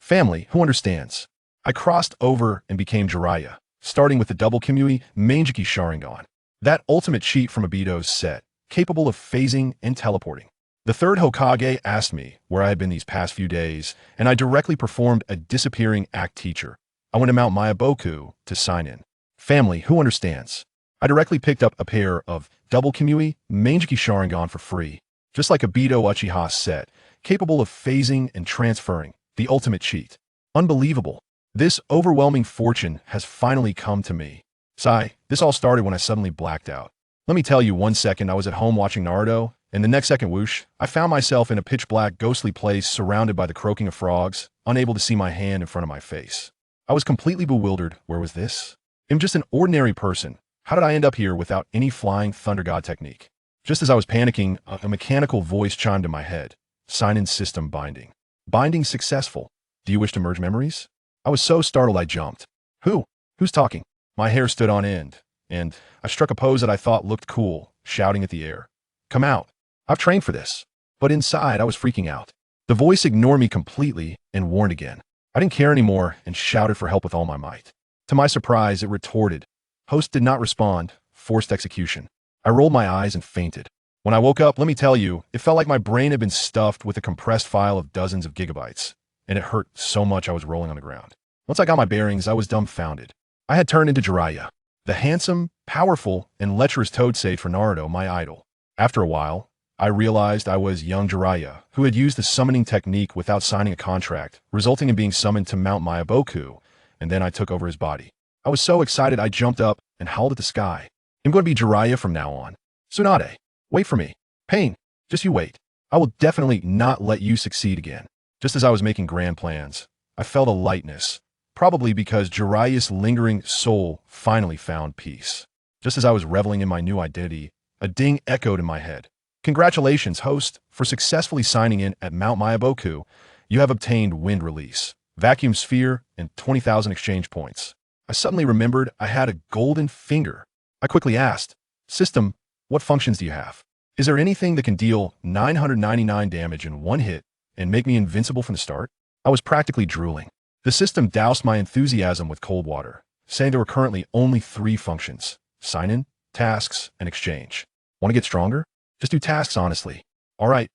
Family, who understands? I crossed over and became Jiraiya, starting with the double Kamui Mangeki Sharingan. That ultimate cheat from Obito's set, capable of phasing and teleporting. The third Hokage asked me where I had been these past few days, and I directly performed a disappearing act teacher. I went to Mount Mayaboku to sign in. Family, who understands? I directly picked up a pair of double Kamui Mangeki Sharingan for free, just like Obito Uchiha's set, capable of phasing and transferring, the ultimate cheat. Unbelievable. This overwhelming fortune has finally come to me. Sigh, this all started when I suddenly blacked out. Let me tell you, 1 second I was at home watching Naruto, and the next second whoosh, I found myself in a pitch-black ghostly place surrounded by the croaking of frogs, unable to see my hand in front of my face. I was completely bewildered. Where was this? I'm just an ordinary person. How did I end up here without any flying thunder god technique? Just as I was panicking, a mechanical voice chimed in my head. Sign-in system binding. Binding successful. Do you wish to merge memories? I was so startled I jumped. Who? Who's talking? My hair stood on end, and I struck a pose that I thought looked cool, shouting at the air. Come out. I've trained for this. But inside, I was freaking out. The voice ignored me completely and warned again. I didn't care anymore and shouted for help with all my might. To my surprise, it retorted. Host did not respond. Forced execution. I rolled my eyes and fainted. When I woke up, let me tell you, it felt like my brain had been stuffed with a compressed file of dozens of gigabytes, and it hurt so much I was rolling on the ground. Once I got my bearings, I was dumbfounded. I had turned into Jiraiya, the handsome, powerful, and lecherous toad sage for Naruto, my idol. After a while, I realized I was young Jiraiya, who had used the summoning technique without signing a contract, resulting in being summoned to Mount Mayaboku, and then I took over his body. I was so excited I jumped up and howled at the sky. I'm going to be Jiraiya from now on. Tsunade, wait for me. Pain, just you wait. I will definitely not let you succeed again. Just as I was making grand plans, I felt a lightness, probably because Jiraiya's lingering soul finally found peace. Just as I was reveling in my new identity, a ding echoed in my head. Congratulations, host, for successfully signing in at Mount Mayaboku. You have obtained wind release, vacuum sphere, and 20,000 exchange points. I suddenly remembered I had a golden finger. I quickly asked, System, what functions do you have? Is there anything that can deal 999 damage in one hit and make me invincible from the start? I was practically drooling. The system doused my enthusiasm with cold water, saying there were currently only 3 functions: sign-in, tasks, and exchange. Want to get stronger? Just do tasks honestly. All right.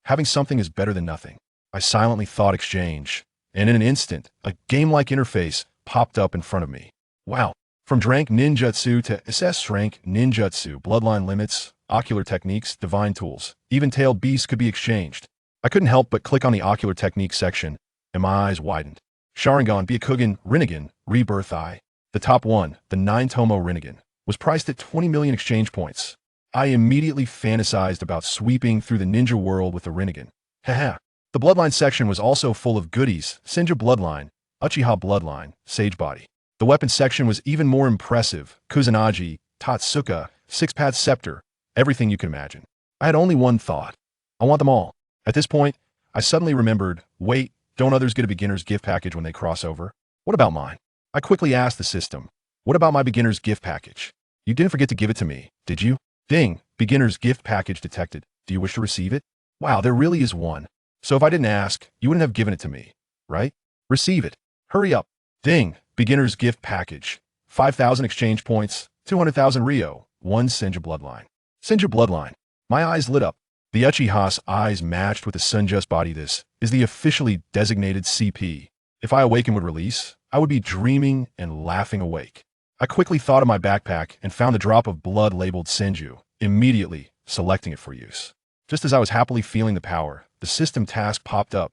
Having something is better than nothing. I silently thought exchange, and in an instant, a game-like interface popped up in front of me. Wow. From Drank Ninjutsu to SS Rank Ninjutsu, bloodline limits, ocular techniques, divine tools, even tailed beasts could be exchanged. I couldn't help but click on the ocular technique section, and my eyes widened. Sharingan, Byakugan, Rinnegan, Rebirth Eye. The top one, the 9-Tomo Rinnegan, was priced at 20 million exchange points. I immediately fantasized about sweeping through the ninja world with the Rinnegan. Haha. The bloodline section was also full of goodies: Senju bloodline, Uchiha bloodline, Sage body. The weapon section was even more impressive: Kusanagi, Tatsuka, Six-Path Scepter, everything you can imagine. I had only one thought. I want them all. At this point, I suddenly remembered, wait, don't others get a beginner's gift package when they cross over? What about mine? I quickly asked the system, what about my beginner's gift package? You didn't forget to give it to me, did you? Ding, beginner's gift package detected. Do you wish to receive it? Wow, there really is one. So if I didn't ask, you wouldn't have given it to me, right? Receive it. Hurry up. Ding, beginner's gift package. 5,000 exchange points, 200,000 Rio, 1 Senju bloodline. Senju bloodline. My eyes lit up. The Uchiha's eyes matched with the Senju's body. This is the officially designated CP. If I awaken would release, I would be dreaming and laughing awake. I quickly thought of my backpack and found the drop of blood labeled Senju, immediately selecting it for use. Just as I was happily feeling the power, the system task popped up.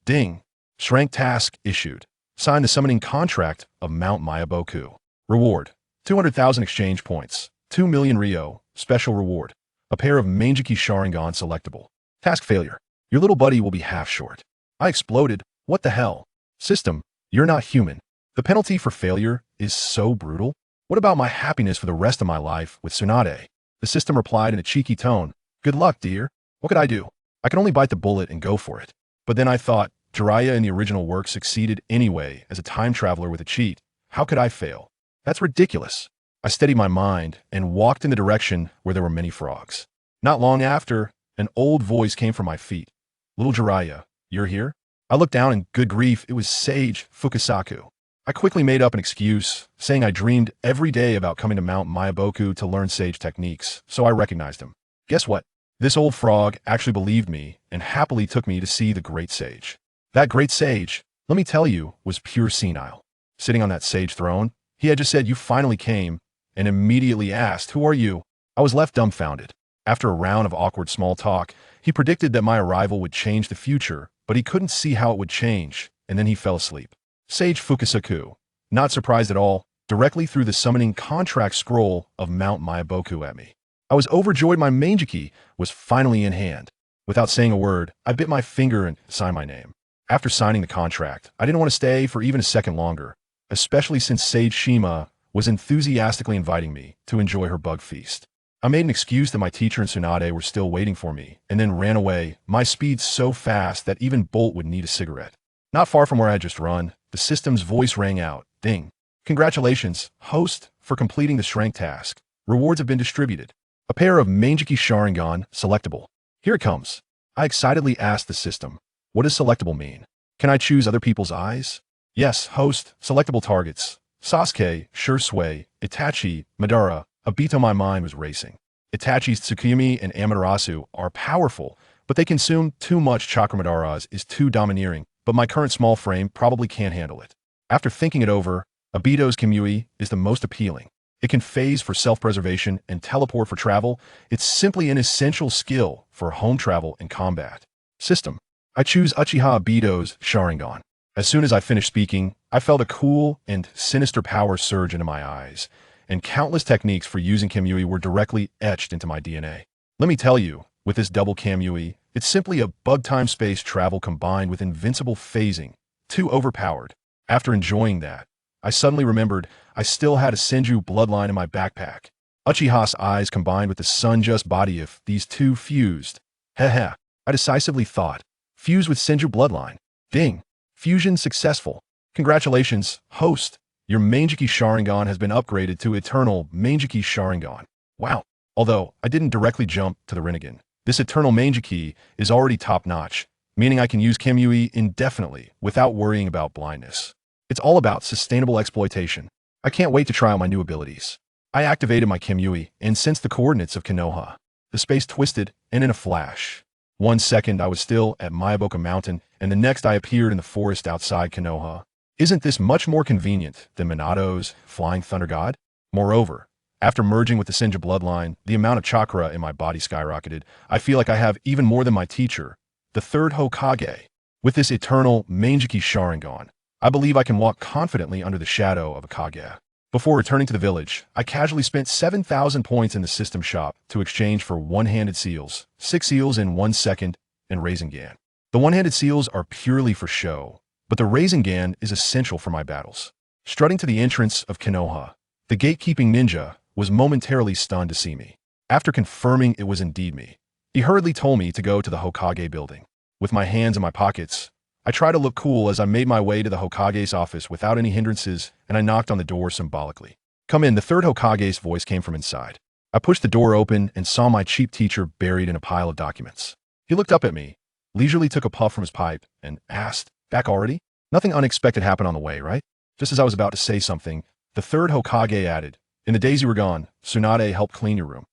Ding. Shrank task issued. Sign the summoning contract of Mount Mayaboku. Reward: 200,000 exchange points, 2 million Rio, special reward. A pair of Mangeki Sharingan selectable. Task failure. Your little buddy will be half short. I exploded. What the hell? System, you're not human. The penalty for failure is so brutal. What about my happiness for the rest of my life with Tsunade? The system replied in a cheeky tone. Good luck, dear. What could I do? I could only bite the bullet and go for it. But then I thought, Jiraiya in the original work succeeded anyway as a time traveler with a cheat. How could I fail? That's ridiculous. I steadied my mind and walked in the direction where there were many frogs. Not long after, an old voice came from my feet. Little Jiraiya, you're here? I looked down and good grief, it was Sage Fukasaku. I quickly made up an excuse, saying I dreamed every day about coming to Mount Mayaboku to learn sage techniques, so I recognized him. Guess what? This old frog actually believed me and happily took me to see the great sage. That great sage, let me tell you, was pure senile. Sitting on that sage throne, he had just said, "You finally came," and immediately asked, "Who are you?" I was left dumbfounded. After a round of awkward small talk, he predicted that my arrival would change the future, but he couldn't see how it would change, and then he fell asleep. Sage Fukasaku, not surprised at all, directly threw the summoning contract scroll of Mount Mayaboku at me. I was overjoyed my Mangeki was finally in hand. Without saying a word, I bit my finger and signed my name. After signing the contract, I didn't want to stay for even a second longer, especially since Sage Shima was enthusiastically inviting me to enjoy her bug feast. I made an excuse that my teacher and Tsunade were still waiting for me, and then ran away, my speed so fast that even Bolt would need a cigarette. Not far from where I had just run, the system's voice rang out, "Ding. Congratulations, host, for completing the Shrank task. Rewards have been distributed. A pair of Mangeki Sharingan, selectable. Here it comes." I excitedly asked the system, "What does selectable mean? Can I choose other people's eyes?" "Yes, host, selectable targets. Sasuke, Shursui, Itachi, Madara." Obito, my mind was racing. Itachi's Tsukimi and Amaterasu are powerful, but they consume too much chakra. Madara's is too domineering, but my current small frame probably can't handle it. After thinking it over, Obito's Kamui is the most appealing. It can phase for self-preservation and teleport for travel. It's simply an essential skill for home travel and combat. System. I choose Uchiha Obito's Sharingan. As soon as I finished speaking, I felt a cool and sinister power surge into my eyes, and countless techniques for using Kamui were directly etched into my DNA. Let me tell you, with this double Kamui, it's simply a bug-time space travel combined with invincible phasing. Too overpowered. After enjoying that, I suddenly remembered I still had a Senju bloodline in my backpack. Uchiha's eyes combined with the sun-just body. If these two fused. Heh, I decisively thought. Fuse with Senju bloodline. Ding. Fusion successful. Congratulations, host. Your Mangeki Sharingan has been upgraded to Eternal Mangeki Sharingan. Wow. Although I didn't directly jump to the Rinnegan, this Eternal Mangeki is already top-notch, meaning I can use Kamui indefinitely without worrying about blindness. It's all about sustainable exploitation. I can't wait to try out my new abilities. I activated my Kamui and sensed the coordinates of Konoha. The space twisted, and in a flash. 1 second I was still at Mayaboka Mountain, and the next I appeared in the forest outside Konoha. Isn't this much more convenient than Minato's Flying Thunder God? Moreover, after merging with the Senju bloodline, the amount of chakra in my body skyrocketed. I feel like I have even more than my teacher, the third Hokage. With this Eternal Mangeki Sharingan, I believe I can walk confidently under the shadow of a Kage. Before returning to the village, I casually spent 7,000 points in the system shop to exchange for one-handed seals, 6 seals in 1 second, and Rasengan. The one-handed seals are purely for show, but the Rasengan is essential for my battles. Strutting to the entrance of Konoha, the gatekeeping ninja was momentarily stunned to see me. After confirming it was indeed me, he hurriedly told me to go to the Hokage building. With my hands in my pockets, I tried to look cool as I made my way to the Hokage's office without any hindrances, and I knocked on the door symbolically. "Come in," the third Hokage's voice came from inside. I pushed the door open and saw my cheap teacher buried in a pile of documents. He looked up at me, leisurely took a puff from his pipe, and asked, "Back already?" Nothing unexpected happened on the way, right? Just as I was about to say something, the third Hokage added, "In the days you were gone, Tsunade helped clean your room."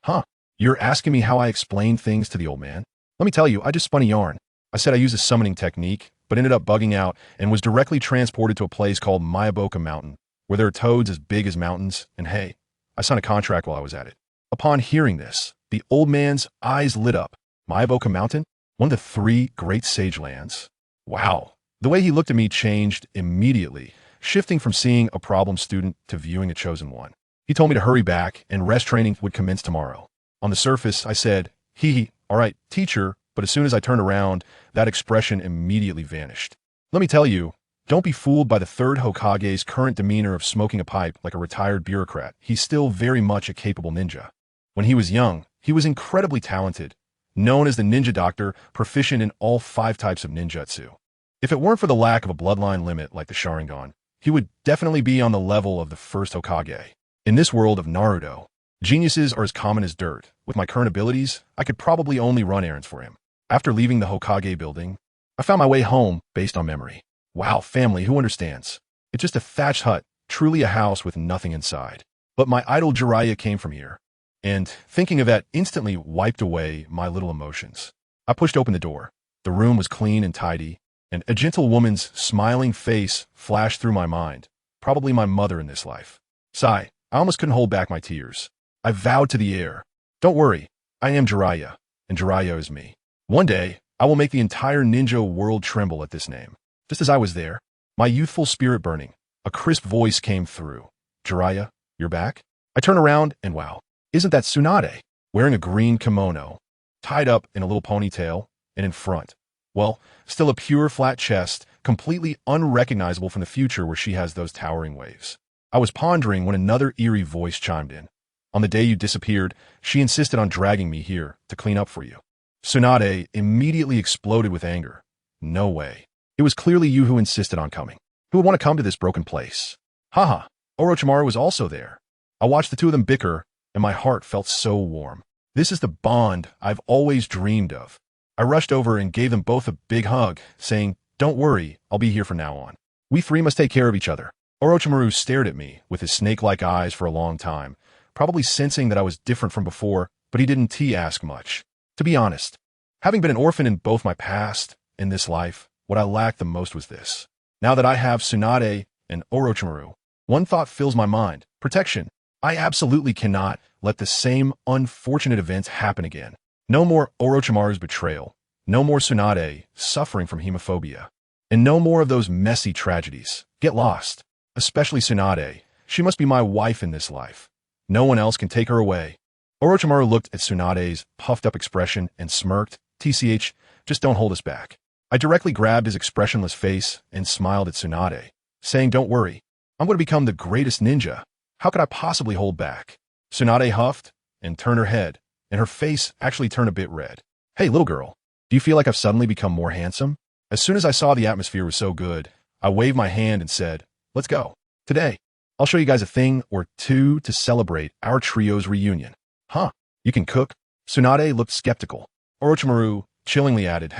Huh? You're asking me how I explained things to the old man? Let me tell you, I just spun a yarn. I said I used a summoning technique, but ended up bugging out and was directly transported to a place called Mayaboka Mountain, where there are toads as big as mountains, and hey, I signed a contract while I was at it. Upon hearing this, the old man's eyes lit up. Mayaboka Mountain? One of the 3 great sage lands? Wow. The way he looked at me changed immediately, shifting from seeing a problem student to viewing a chosen one. He told me to hurry back and rest training would commence tomorrow. On the surface, I said, all right, teacher, but as soon as I turned around, that expression immediately vanished. Let me tell you, don't be fooled by the third Hokage's current demeanor of smoking a pipe like a retired bureaucrat. He's still very much a capable ninja. When he was young, he was incredibly talented, known as the ninja doctor, proficient in all 5 types of ninjutsu. If it weren't for the lack of a bloodline limit like the Sharingan, he would definitely be on the level of the first Hokage. In this world of Naruto, geniuses are as common as dirt. With my current abilities, I could probably only run errands for him. After leaving the Hokage building, I found my way home based on memory. Wow, family, who understands? It's just a thatched hut, truly a house with nothing inside. But my idol Jiraiya came from here. And thinking of that instantly wiped away my little emotions. I pushed open the door. The room was clean and tidy, and a gentle woman's smiling face flashed through my mind. Probably my mother in this life. Sigh, I almost couldn't hold back my tears. I vowed to the air. Don't worry, I am Jiraiya, and Jiraiya is me. One day, I will make the entire ninja world tremble at this name. Just as I was there, my youthful spirit burning, a crisp voice came through. Jiraiya, you're back? I turn around and wow, isn't that Tsunade? Wearing a green kimono, tied up in a little ponytail, and in front. Well, still a pure flat chest, completely unrecognizable from the future where she has those towering waves. I was pondering when another eerie voice chimed in. On the day you disappeared, she insisted on dragging me here to clean up for you. Tsunade immediately exploded with anger. No way. It was clearly you who insisted on coming. Who would want to come to this broken place? Haha, Orochimaru was also there. I watched the two of them bicker, and my heart felt so warm. This is the bond I've always dreamed of. I rushed over and gave them both a big hug, saying, don't worry, I'll be here from now on. We three must take care of each other. Orochimaru stared at me with his snake-like eyes for a long time, probably sensing that I was different from before, but he didn't ask much. To be honest, having been an orphan in both my past and this life, what I lacked the most was this. Now that I have Tsunade and Orochimaru, one thought fills my mind. Protection. I absolutely cannot let the same unfortunate events happen again. No more Orochimaru's betrayal. No more Tsunade suffering from hemophobia. And no more of those messy tragedies. Get lost. Especially Tsunade. She must be my wife in this life. No one else can take her away. Orochimaru looked at Tsunade's puffed-up expression and smirked. TCH, just don't hold us back. I directly grabbed his expressionless face and smiled at Tsunade, saying, don't worry. I'm going to become the greatest ninja. How could I possibly hold back? Tsunade huffed and turned her head, and her face actually turned a bit red. Hey, little girl, do you feel like I've suddenly become more handsome? As soon as I saw the atmosphere was so good, I waved my hand and said, let's go. Today, I'll show you guys a thing or two to celebrate our trio's reunion. Huh? You can cook? Tsunade looked skeptical. Orochimaru chillingly added,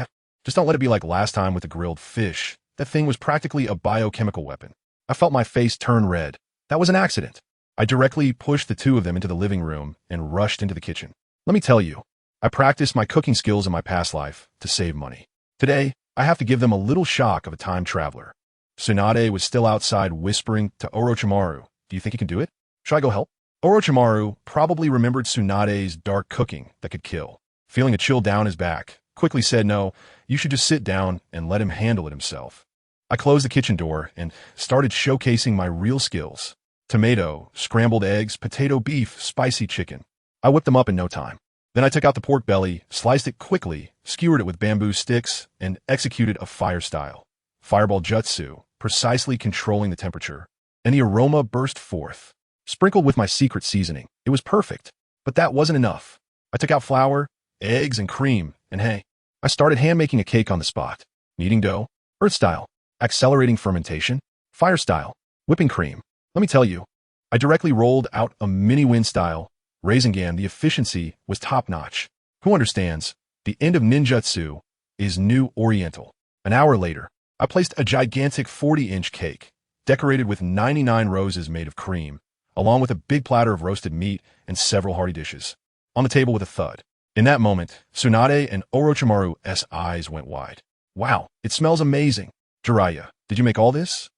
just don't let it be like last time with the grilled fish. That thing was practically a biochemical weapon. I felt my face turn red. That was an accident. I directly pushed the two of them into the living room and rushed into the kitchen. Let me tell you, I practiced my cooking skills in my past life to save money. Today, I have to give them a little shock of a time traveler. Tsunade was still outside whispering to Orochimaru, do you think you can do it? Should I go help? Orochimaru probably remembered Tsunade's dark cooking that could kill. Feeling a chill down his back, quickly said no, you should just sit down and let him handle it himself. I closed the kitchen door and started showcasing my real skills. Tomato, scrambled eggs, potato beef, spicy chicken. I whipped them up in no time. Then I took out the pork belly, sliced it quickly, skewered it with bamboo sticks, and executed a fire-style fireball jutsu, precisely controlling the temperature. And the aroma burst forth. Sprinkled with my secret seasoning. It was perfect. But that wasn't enough. I took out flour, eggs, and cream, and hey, I started hand-making a cake on the spot. Kneading dough, earth-style, accelerating fermentation, fire-style, whipping cream. Let me tell you, I directly rolled out a mini-win-style Rasengan. The efficiency was top-notch. Who understands? The end of ninjutsu is new oriental. An hour later, I placed a gigantic 40-inch cake, decorated with 99 roses made of cream, along with a big platter of roasted meat and several hearty dishes, on the table with a thud. In that moment, Tsunade and Orochimaru's eyes went wide. Wow, it smells amazing. Jiraiya, did you make all this?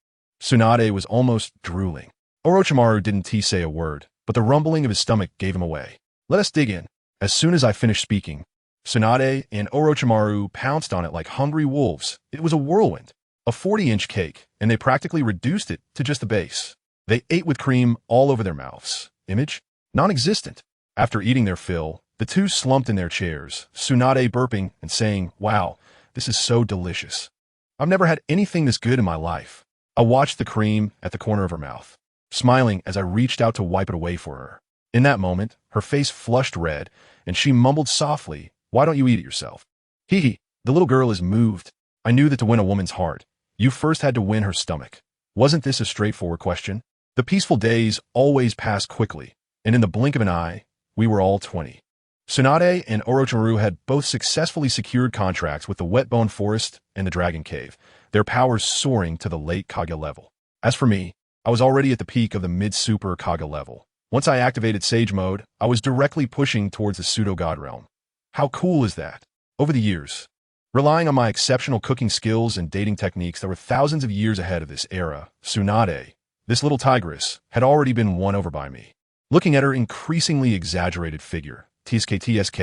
Tsunade was almost drooling. Orochimaru didn't say a word, but the rumbling of his stomach gave him away. Let us dig in. As soon as I finished speaking, Tsunade and Orochimaru pounced on it like hungry wolves. It was a whirlwind, a 40-inch cake, and they practically reduced it to just the base. They ate with cream all over their mouths. Image? Non-existent. After eating their fill, the two slumped in their chairs, Tsunade burping and saying, wow, this is so delicious. I've never had anything this good in my life. I watched the cream at the corner of her mouth, smiling as I reached out to wipe it away for her. In that moment, her face flushed red, and she mumbled softly, why don't you eat it yourself? Hee hee, the little girl is moved. I knew that to win a woman's heart, you first had to win her stomach. Wasn't this a straightforward question? The peaceful days always passed quickly, and in the blink of an eye, we were all 20. Tsunade and Orochimaru had both successfully secured contracts with the Wetbone Forest and the Dragon Cave, their powers soaring to the late Kage level. As for me, I was already at the peak of the mid-super Kage level. Once I activated Sage Mode, I was directly pushing towards the pseudo-god realm. How cool is that? Over the years, relying on my exceptional cooking skills and dating techniques that were thousands of years ahead of this era, Tsunade, this little tigress, had already been won over by me. Looking at her increasingly exaggerated figure, TSK,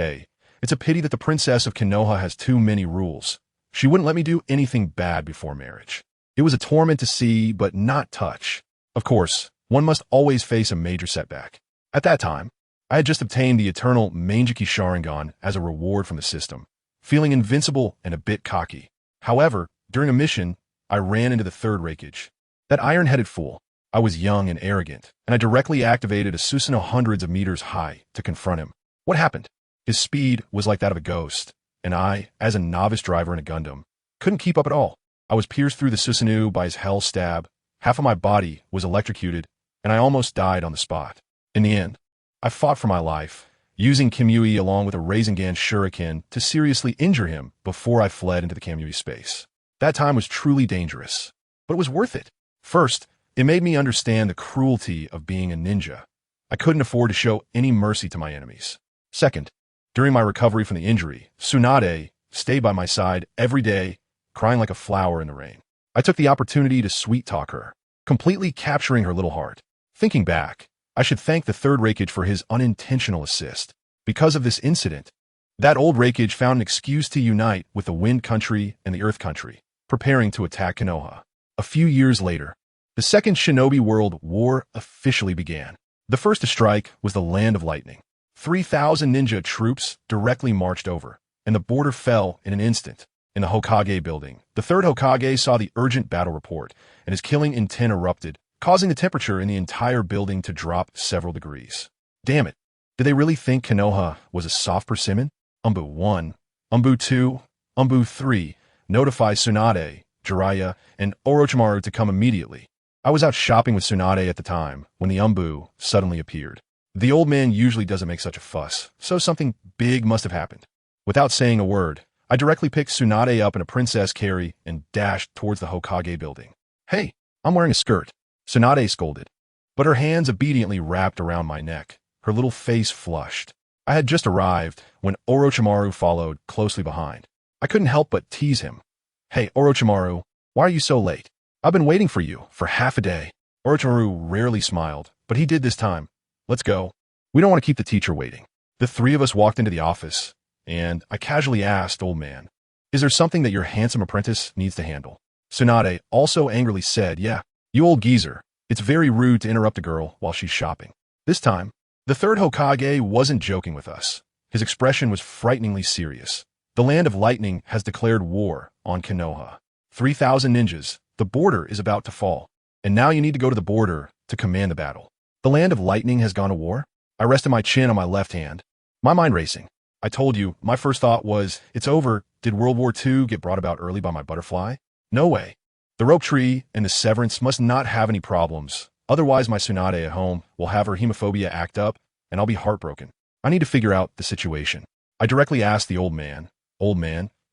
it's a pity that the princess of Konoha has too many rules. She wouldn't let me do anything bad before marriage. It was a torment to see, but not touch. Of course, one must always face a major setback. At that time, I had just obtained the EternalMS Sharingan as a reward from the system, feeling invincible and a bit cocky. However, during a mission, I ran into the third Raikage. That iron-headed fool. I was young and arrogant, and I directly activated a Susanoo hundreds of meters high to confront him. What happened? His speed was like that of a ghost, and I, as a novice driver in a Gundam, couldn't keep up at all. I was pierced through the Susanoo by his hell stab, half of my body was electrocuted, and I almost died on the spot. In the end, I fought for my life, using Kamui along with a Rasengan Shuriken to seriously injure him before I fled into the Kamui space. That time was truly dangerous, but it was worth it. First, it made me understand the cruelty of being a ninja. I couldn't afford to show any mercy to my enemies. Second, during my recovery from the injury, Tsunade stayed by my side every day, crying like a flower in the rain. I took the opportunity to sweet-talk her, completely capturing her little heart. Thinking back, I should thank the third Raikage for his unintentional assist. Because of this incident, that old Raikage found an excuse to unite with the Wind Country and the Earth Country, preparing to attack Konoha. A few years later, the Second Shinobi World War officially began. The first to strike was the Land of Lightning. 3,000 ninja troops directly marched over, and the border fell in an instant. In the Hokage building, the third Hokage saw the urgent battle report, and his killing intent erupted, causing the temperature in the entire building to drop several degrees. Damn it. Did they really think Konoha was a soft persimmon? Umbu 1, Umbu 2, Umbu 3 notified Tsunade, Jiraiya, and Orochimaru to come immediately. I was out shopping with Tsunade at the time when the Umbu suddenly appeared. The old man usually doesn't make such a fuss, so something big must have happened. Without saying a word, I directly picked Tsunade up in a princess carry and dashed towards the Hokage building. Hey, I'm wearing a skirt, Tsunade scolded, but her hands obediently wrapped around my neck, her little face flushed. I had just arrived when Orochimaru followed closely behind. I couldn't help but tease him. Hey, Orochimaru, why are you so late? I've been waiting for you for half a day. Orochimaru rarely smiled, but he did this time. Let's go. We don't want to keep the teacher waiting. The three of us walked into the office, and I casually asked old man, is there something that your handsome apprentice needs to handle? Tsunade also angrily said, yeah, you old geezer. It's very rude to interrupt a girl while she's shopping. This time, the third Hokage wasn't joking with us. His expression was frighteningly serious. The Land of Lightning has declared war on Konoha. 3,000 ninjas. The border is about to fall. And now you need to go to the border to command the battle. The Land of Lightning has gone to war? I rested my chin on my left hand, my mind racing. I told you, my first thought was, it's over. Did World War II get brought about early by my butterfly? No way. The rope tree and the severance must not have any problems. Otherwise, my Tsunade at home will have her hemophobia act up, and I'll be heartbroken. I need to figure out the situation. I directly asked the old man,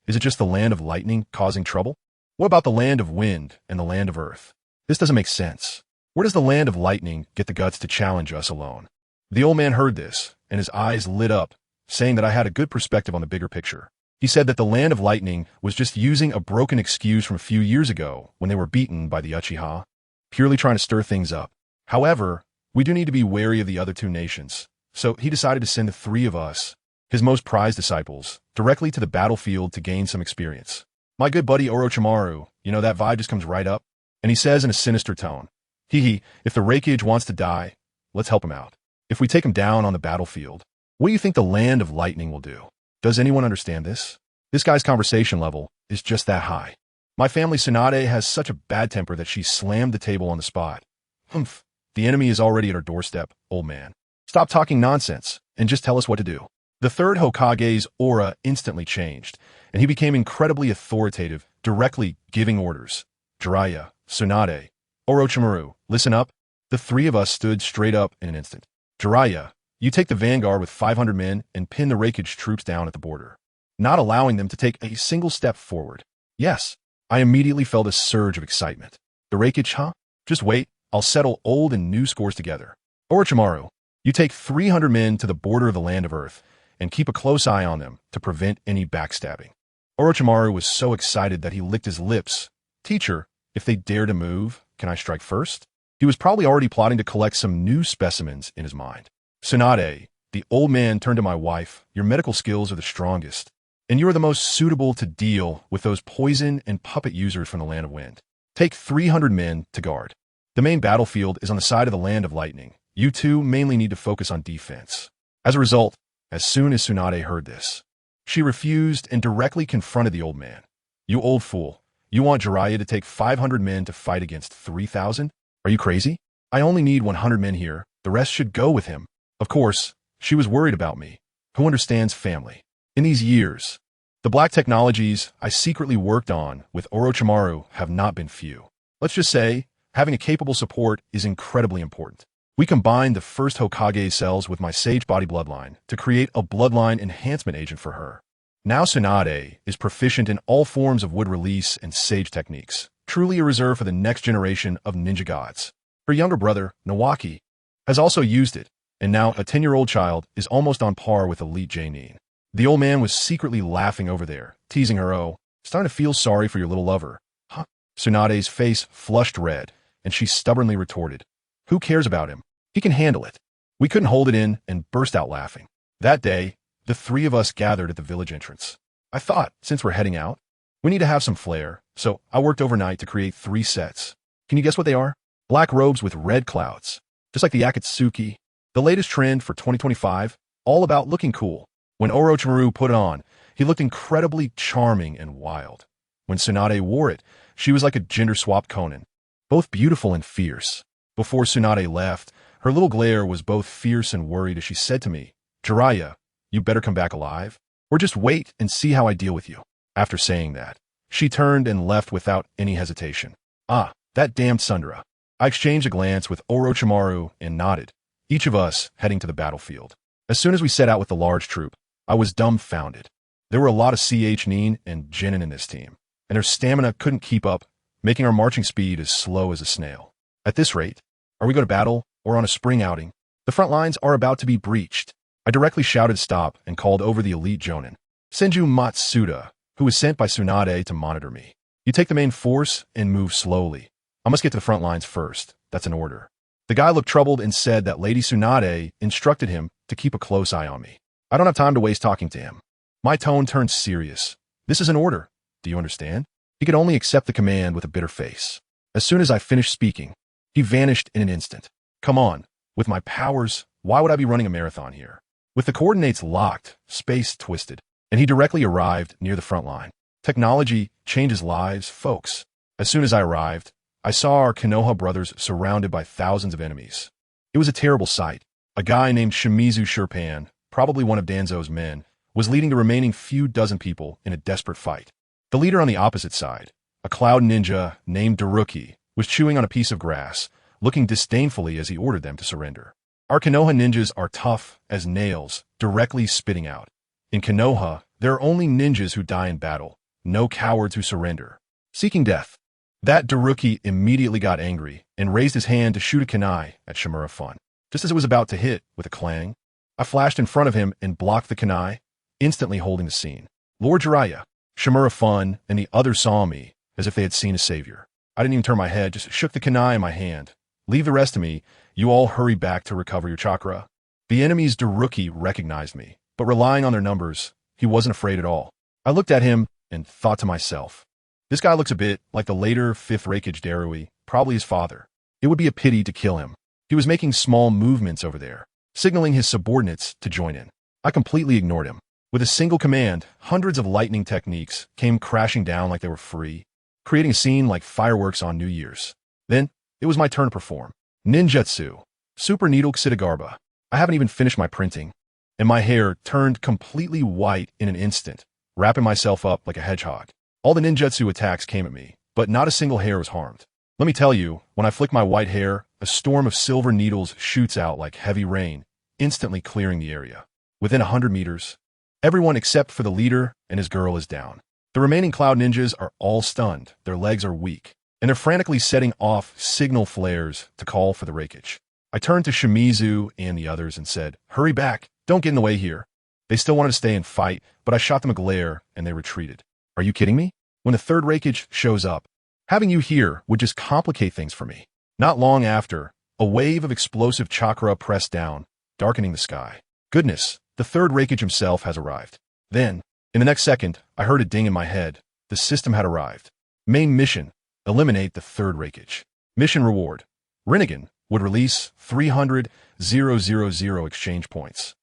is it just the Land of Lightning causing trouble? What about the Land of Wind and the Land of Earth? This doesn't make sense. Where does the Land of Lightning get the guts to challenge us alone? The old man heard this, and his eyes lit up, saying that I had a good perspective on the bigger picture. He said that the Land of Lightning was just using a broken excuse from a few years ago when they were beaten by the Uchiha, purely trying to stir things up. However, we do need to be wary of the other two nations, so he decided to send the three of us, his most prized disciples, directly to the battlefield to gain some experience. My good buddy Orochimaru, that vibe just comes right up, and he says in a sinister tone, if the Raikage wants to die, let's help him out. If we take him down on the battlefield, what do you think the Land of Lightning will do? Does anyone understand this? This guy's conversation level is just that high. My family Tsunade has such a bad temper that she slammed the table on the spot. Humph, the enemy is already at our doorstep, old man. Stop talking nonsense and just tell us what to do. The third Hokage's aura instantly changed, and he became incredibly authoritative, directly giving orders. Jiraiya, Tsunade, Orochimaru, listen up. The three of us stood straight up in an instant. Jiraiya, You take the vanguard with 500 men and pin the Raikage troops down at the border, not allowing them to take a single step forward. Yes, I immediately felt a surge of excitement. The Raikage, huh? Just wait, I'll settle old and new scores together. Orochimaru, you take 300 men to the border of the land of Earth and keep a close eye on them to prevent any backstabbing. Orochimaru was so excited that he licked his lips. Teacher, if they dare to move, can I strike first? He was probably already plotting to collect some new specimens in his mind. Tsunade, the old man turned to my wife, your medical skills are the strongest, and you are the most suitable to deal with those poison and puppet users from the Land of Wind. Take 300 men to guard. The main battlefield is on the side of the Land of Lightning. You two mainly need to focus on defense. As a result, as soon as Tsunade heard this, she refused and directly confronted the old man. You old fool, you want Jiraiya to take 500 men to fight against 3,000? Are you crazy? I only need 100 men here, the rest should go with him. Of course, she was worried about me. Who understands family? In these years, the black technologies I secretly worked on with Orochimaru have not been few. Let's just say, having a capable support is incredibly important. We combined the first Hokage cells with my Sage Body bloodline to create a bloodline enhancement agent for her. Now Tsunade is proficient in all forms of wood release and sage techniques, truly a reserve for the next generation of ninja gods. Her younger brother, Nawaki, has also used it, and now a 10-year-old child is almost on par with elite Janine. The old man was secretly laughing over there, teasing her, oh, starting to feel sorry for your little lover. Huh? Tsunade's face flushed red, and she stubbornly retorted, who cares about him? He can handle it. We couldn't hold it in and burst out laughing. That day, the three of us gathered at the village entrance. I thought, since we're heading out, we need to have some flair, so I worked overnight to create 3 sets. Can you guess what they are? Black robes with red clouds, just like the Akatsuki. The latest trend for 2025, all about looking cool. When Orochimaru put it on, he looked incredibly charming and wild. When Tsunade wore it, she was like a gender-swapped Conan, both beautiful and fierce. Before Tsunade left, her little glare was both fierce and worried as she said to me, Jiraiya, you better come back alive, or just wait and see how I deal with you. After saying that, she turned and left without any hesitation. Ah, that damned Sundara. I exchanged a glance with Orochimaru and nodded, each of us heading to the battlefield. As soon as we set out with the large troop, I was dumbfounded. There were a lot of CH Nin and Jinin in this team, and their stamina couldn't keep up, making our marching speed as slow as a snail. At this rate, are we going to battle or on a spring outing? The front lines are about to be breached. I directly shouted stop and called over the elite Jonin, Senju Matsuda, who was sent by Tsunade to monitor me. You take the main force and move slowly. I must get to the front lines first. That's an order. The guy looked troubled and said that Lady Tsunade instructed him to keep a close eye on me. I don't have time to waste talking to him. My tone turned serious. This is an order. Do you understand? He could only accept the command with a bitter face. As soon as I finished speaking, he vanished in an instant. Come on. With my powers, why would I be running a marathon here? With the coordinates locked, space twisted, and he directly arrived near the front line. Technology changes lives, folks. As soon as I arrived, I saw our Konoha brothers surrounded by thousands of enemies. It was a terrible sight. A guy named Shimizu Shurpan, probably one of Danzo's men, was leading the remaining few dozen people in a desperate fight. The leader on the opposite side, a cloud ninja named Daruki, was chewing on a piece of grass, looking disdainfully as he ordered them to surrender. Our Konoha ninjas are tough as nails, directly spitting out. In Konoha, there are only ninjas who die in battle, no cowards who surrender. Seeking death. That Daruki immediately got angry and raised his hand to shoot a kunai at Shimura Fun. Just as it was about to hit, with a clang, I flashed in front of him and blocked the kunai, instantly holding the scene. Lord Jiraiya, Shimura Fun, and the others saw me as if they had seen a savior. I didn't even turn my head, just shook the kunai in my hand. Leave the rest to me. You all hurry back to recover your chakra. The enemy's Daruki recognized me, but relying on their numbers, he wasn't afraid at all. I looked at him and thought to myself, this guy looks a bit like the later 5th Raikage Jiraiya, probably his father. It would be a pity to kill him. He was making small movements over there, signaling his subordinates to join in. I completely ignored him. With a single command, hundreds of lightning techniques came crashing down like they were free, creating a scene like fireworks on New Year's. Then, it was my turn to perform. Ninjutsu. Super Needle Xidagarba. I haven't even finished my printing, and my hair turned completely white in an instant, wrapping myself up like a hedgehog. All the ninjutsu attacks came at me, but not a single hair was harmed. Let me tell you, when I flick my white hair, a storm of silver needles shoots out like heavy rain, instantly clearing the area. Within 100 meters, everyone except for the leader and his girl is down. The remaining Cloud Ninjas are all stunned, their legs are weak, and they're frantically setting off signal flares to call for the Raikage. I turned to Shimizu and the others and said, "Hurry back, don't get in the way here." They still wanted to stay and fight, but I shot them a glare and they retreated. Are you kidding me? When the third Raikage shows up, having you here would just complicate things for me. Not long after, a wave of explosive chakra pressed down, darkening the sky. Goodness, the third Raikage himself has arrived. Then, in the next second, I heard a ding in my head. The system had arrived. Main mission: eliminate the third Raikage. Mission reward: Rinnegan would release 300,000 exchange points.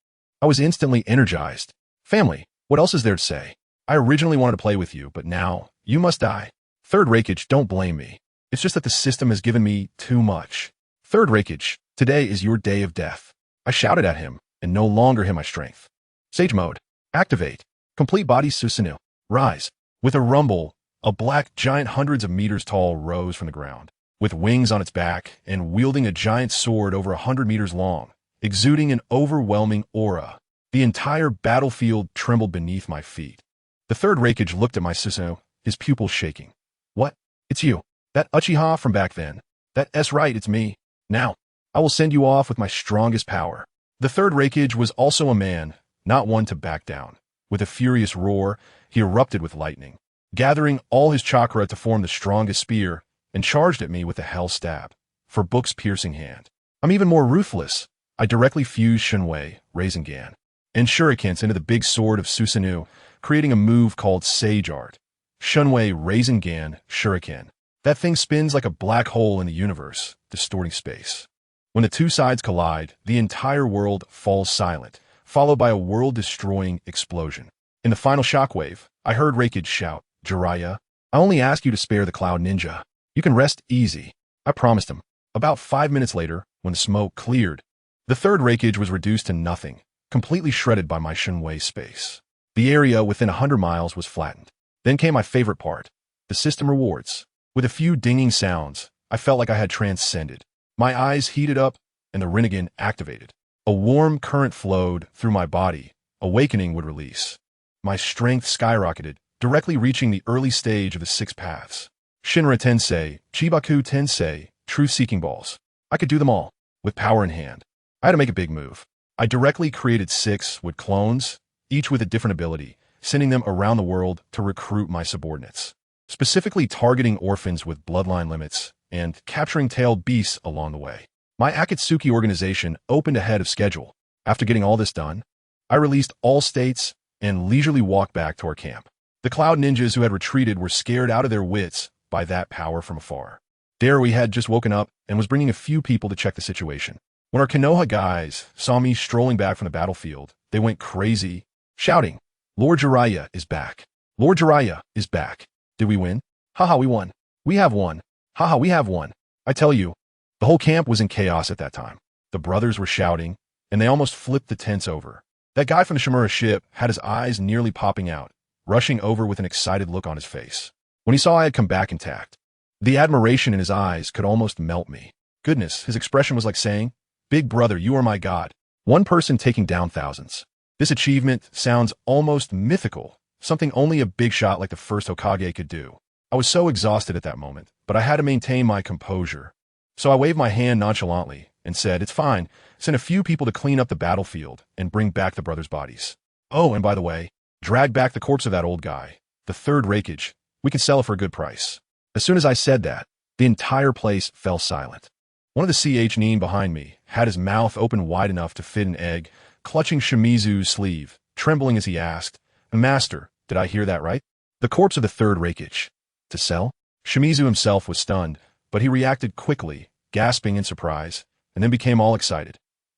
I was instantly energized. Family, what else is there to say? I originally wanted to play with you, but now, you must die. Third Raikage, don't blame me. It's just that the system has given me too much. Third Raikage, today is your day of death. I shouted at him, and no longer had my strength. Sage mode. Activate. Complete body Susanoo. Rise. With a rumble, a black giant hundreds of meters tall rose from the ground. With wings on its back and wielding a giant sword over 100 meters long, exuding an overwhelming aura, the entire battlefield trembled beneath my feet. The third Raikage looked at my Susanoo, his pupils shaking. What? It's you. That Uchiha from back then. That's right, it's me. Now, I will send you off with my strongest power. The third Raikage was also a man, not one to back down. With a furious roar, he erupted with lightning, gathering all his chakra to form the strongest spear, and charged at me with a hell stab, for Book's piercing hand. I'm even more ruthless. I directly fused Shunwei, Rasengan, and shurikens into the big sword of Susanoo, creating a move called Sage Art. Shunwei, Rasengan, Shuriken. That thing spins like a black hole in the universe, distorting space. When the two sides collide, the entire world falls silent, followed by a world-destroying explosion. In the final shockwave, I heard Raikage shout, "Jiraiya, I only ask you to spare the Cloud Ninja. You can rest easy." I promised him. About 5 minutes later, when the smoke cleared, the third Raikage was reduced to nothing, completely shredded by my Shunwei space. The area within 100 miles was flattened. Then came my favorite part, the system rewards. With a few dinging sounds, I felt like I had transcended. My eyes heated up, and the Rinnegan activated. A warm current flowed through my body. Awakening would release. My strength skyrocketed, directly reaching the early stage of the 6 paths. Shinra Tensei, Chibaku Tensei, truth-seeking balls. I could do them all, with power in hand. I had to make a big move. I directly created 6 with clones, each with a different ability, sending them around the world to recruit my subordinates, specifically targeting orphans with bloodline limits and capturing tailed beasts along the way. My Akatsuki organization opened ahead of schedule. After getting all this done, I released all states and leisurely walked back to our camp. The Cloud Ninjas who had retreated were scared out of their wits by that power from afar. Darui had just woken up and was bringing a few people to check the situation. When our Konoha guys saw me strolling back from the battlefield, they went crazy, shouting, "Lord Jiraiya is back. Lord Jiraiya is back. Did we win? Haha, we won. We have won. Haha, we have won." I tell you, the whole camp was in chaos at that time. The brothers were shouting, and they almost flipped the tents over. That guy from the Shimura ship had his eyes nearly popping out, rushing over with an excited look on his face. When he saw I had come back intact, the admiration in his eyes could almost melt me. Goodness, his expression was like saying, "Big brother, you are my god." One person taking down thousands. This achievement sounds almost mythical, something only a big shot like the first Hokage could do. I was so exhausted at that moment, but I had to maintain my composure. So I waved my hand nonchalantly and said, "It's fine. Send a few people to clean up the battlefield and bring back the brothers' bodies. Oh, and by the way, drag back the corpse of that old guy, the third Raikage. We can sell it for a good price." As soon as I said that, the entire place fell silent. One of the CH Nin behind me had his mouth open wide enough to fit an egg, clutching Shimizu's sleeve, trembling as he asked, "Master, did I hear that right? The corpse of the third Raikage. To sell?" Shimizu himself was stunned, but he reacted quickly, gasping in surprise, and then became all excited.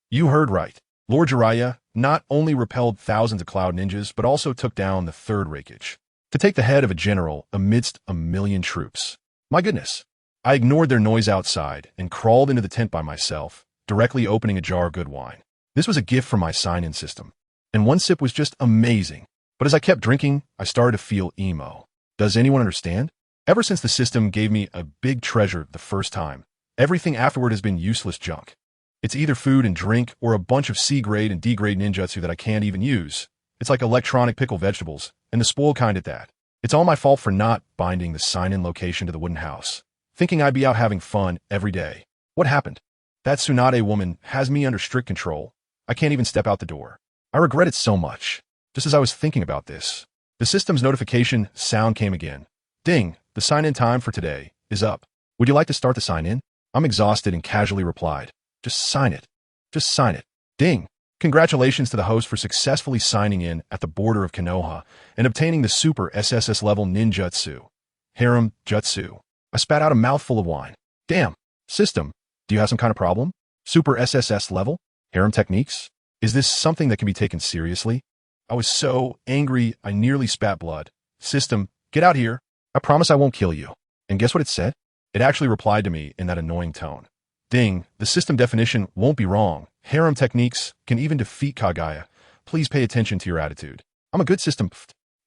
"You heard right. Lord Jiraiya not only repelled thousands of Cloud Ninjas, but also took down the third Raikage. To take the head of a general amidst a million troops. My goodness." I ignored their noise outside and crawled into the tent by myself, directly opening a jar of good wine. This was a gift from my sign-in system, and one sip was just amazing. But as I kept drinking, I started to feel emo. Does anyone understand? Ever since the system gave me a big treasure the first time, everything afterward has been useless junk. It's either food and drink or a bunch of C-grade and D-grade ninjutsu that I can't even use. It's like electronic pickled vegetables, and the spoiled kind at that. It's all my fault for not binding the sign-in location to the wooden house, thinking I'd be out having fun every day. What happened? That Tsunade woman has me under strict control. I can't even step out the door. I regret it so much. Just as I was thinking about this, the system's notification sound came again. Ding, the sign-in time for today is up. Would you like to start the sign-in? I'm exhausted and casually replied, just sign it. Just sign it. Ding. Congratulations to the host for successfully signing in at the border of Konoha and obtaining the super SSS level ninjutsu. Harem Jutsu. I spat out a mouthful of wine. Damn. System, do you have some kind of problem? Super SSS level? Harem techniques? Is this something that can be taken seriously? I was so angry I nearly spat blood. System, get out here. I promise I won't kill you. And guess what it said? It actually replied to me in that annoying tone. Ding, the system definition won't be wrong. Harem techniques can even defeat Kaguya. Please pay attention to your attitude. I'm a good system.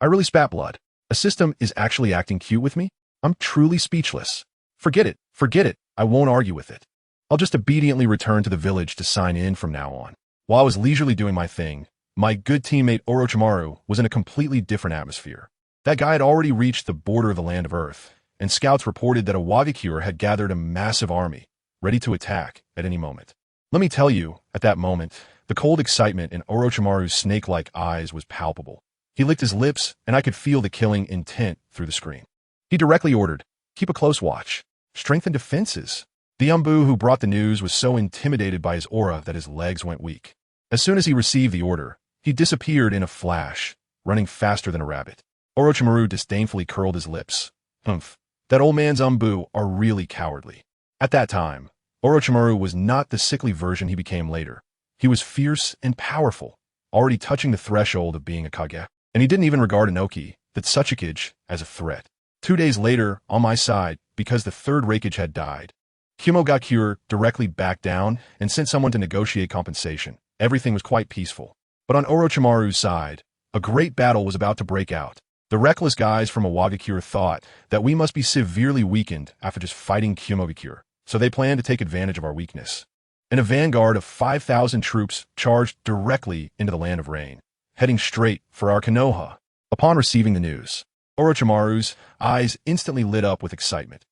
I really spat blood. A system is actually acting cute with me? I'm truly speechless. Forget it. Forget it. I won't argue with it. I'll just obediently return to the village to sign in from now on. While I was leisurely doing my thing, my good teammate Orochimaru was in a completely different atmosphere. That guy had already reached the border of the land of Earth, and scouts reported that a Awakens had gathered a massive army, ready to attack at any moment. Let me tell you, at that moment, the cold excitement in Orochimaru's snake-like eyes was palpable. He licked his lips, and I could feel the killing intent through the screen. He directly ordered, keep a close watch, strengthen defenses. The Umbu who brought the news was so intimidated by his aura that his legs went weak. As soon as he received the order, he disappeared in a flash, running faster than a rabbit. Orochimaru disdainfully curled his lips. Humph, that old man's Umbu are really cowardly. At that time, Orochimaru was not the sickly version he became later. He was fierce and powerful, already touching the threshold of being a Kage, and he didn't even regard Inoki, the Tsuchikage, as a threat. 2 days later, on my side, because the third Raikage had died, Kumogakure directly backed down and sent someone to negotiate compensation. Everything was quite peaceful. But on Orochimaru's side, a great battle was about to break out. The reckless guys from Awakens thought that we must be severely weakened after just fighting Kumogakure, so they planned to take advantage of our weakness. And a vanguard of 5,000 troops charged directly into the Land of Rain, heading straight for our Konoha. Upon receiving the news, Orochimaru's eyes instantly lit up with excitement.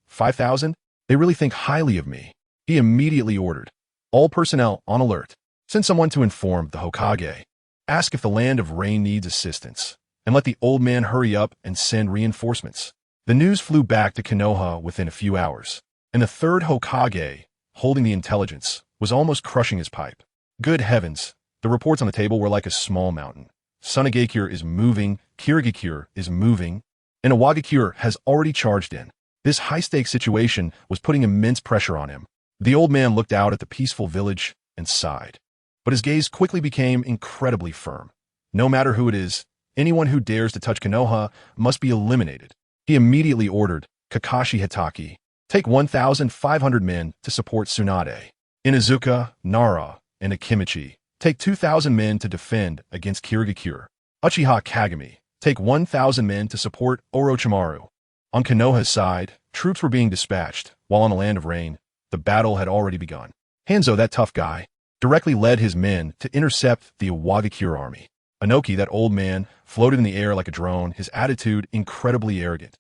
5,000? They really think highly of me. He immediately ordered, all personnel on alert. Send someone to inform the Hokage. Ask if the Land of Rain needs assistance, and let the old man hurry up and send reinforcements. The news flew back to Konoha within a few hours, and the third Hokage, holding the intelligence, was almost crushing his pipe. Good heavens, the reports on the table were like a small mountain. Tsunade is moving, Kirigakure is moving, and Awakens has already charged in. This high-stakes situation was putting immense pressure on him. The old man looked out at the peaceful village and sighed. But his gaze quickly became incredibly firm. No matter who it is, anyone who dares to touch Konoha must be eliminated. He immediately ordered Kakashi Hitaki, take 1,500 men to support Tsunade. Inuzuka, Nara, and Akimichi, take 2,000 men to defend against Kirigakure. Uchiha Kagami, take 1,000 men to support Orochimaru. On Konoha's side, troops were being dispatched, while on the Land of Rain, the battle had already begun. Hanzo, that tough guy, directly led his men to intercept the Awakens army. Inoki, that old man, floated in the air like a drone, his attitude incredibly arrogant.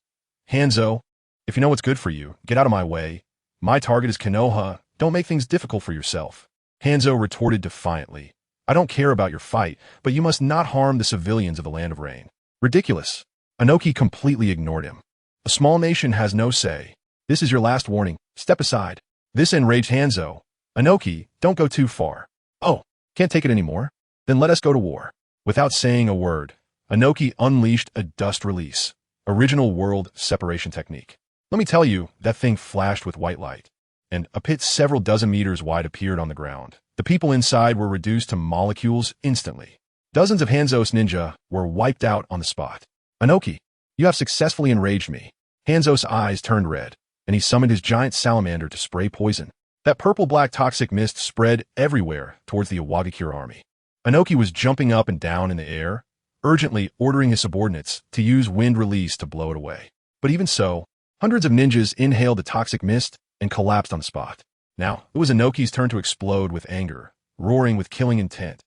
Hanzo, if you know what's good for you, get out of my way. My target is Konoha. Don't make things difficult for yourself. Hanzo retorted defiantly. I don't care about your fight, but you must not harm the civilians of the Land of Rain. Ridiculous. Inoki completely ignored him. A small nation has no say. This is your last warning. Step aside. This enraged Hanzo. Inoki, don't go too far. Oh, can't take it anymore? Then let us go to war. Without saying a word, Inoki unleashed a dust release, original world separation technique. Let me tell you, that thing flashed with white light, and a pit several dozen meters wide appeared on the ground. The people inside were reduced to molecules instantly. Dozens of Hanzo's ninja were wiped out on the spot. Inoki, you have successfully enraged me. Hanzo's eyes turned red, and he summoned his giant salamander to spray poison. That purple-black toxic mist spread everywhere towards the Awakens army. Inoki was jumping up and down in the air, urgently ordering his subordinates to use wind release to blow it away. But even so, hundreds of ninjas inhaled the toxic mist and collapsed on the spot. Now, it was Inoki's turn to explode with anger, roaring with killing intent.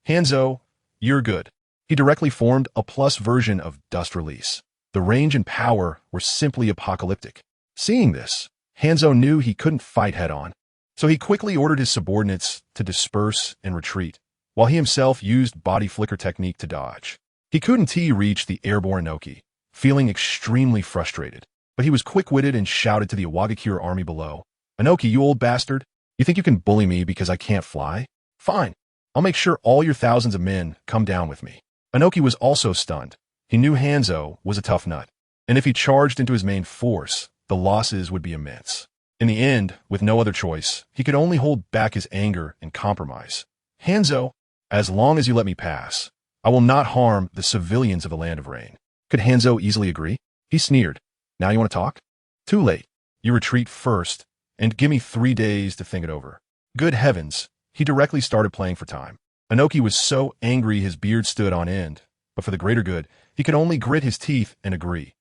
Hanzo, you're good. He directly formed a plus version of Dust Release. The range and power were simply apocalyptic. Seeing this, Hanzo knew he couldn't fight head-on, so he quickly ordered his subordinates to disperse and retreat, while he himself used body flicker technique to dodge. He couldn't reach the airborne Inoki, feeling extremely frustrated, but he was quick-witted and shouted to the Awakens army below, "Inoki, you old bastard, you think you can bully me because I can't fly? Fine, I'll make sure all your thousands of men come down with me." Inoki was also stunned. He knew Hanzo was a tough nut, and if he charged into his main force, the losses would be immense. In the end, with no other choice, he could only hold back his anger and compromise. "Hanzo, as long as you let me pass, I will not harm the civilians of the Land of Rain." Could Hanzo easily agree? He sneered. "Now you want to talk? Too late. You retreat first, and give me 3 days to think it over." Good heavens, he directly started playing for time. Inoki was so angry his beard stood on end, but for the greater good, he could only grit his teeth and agree.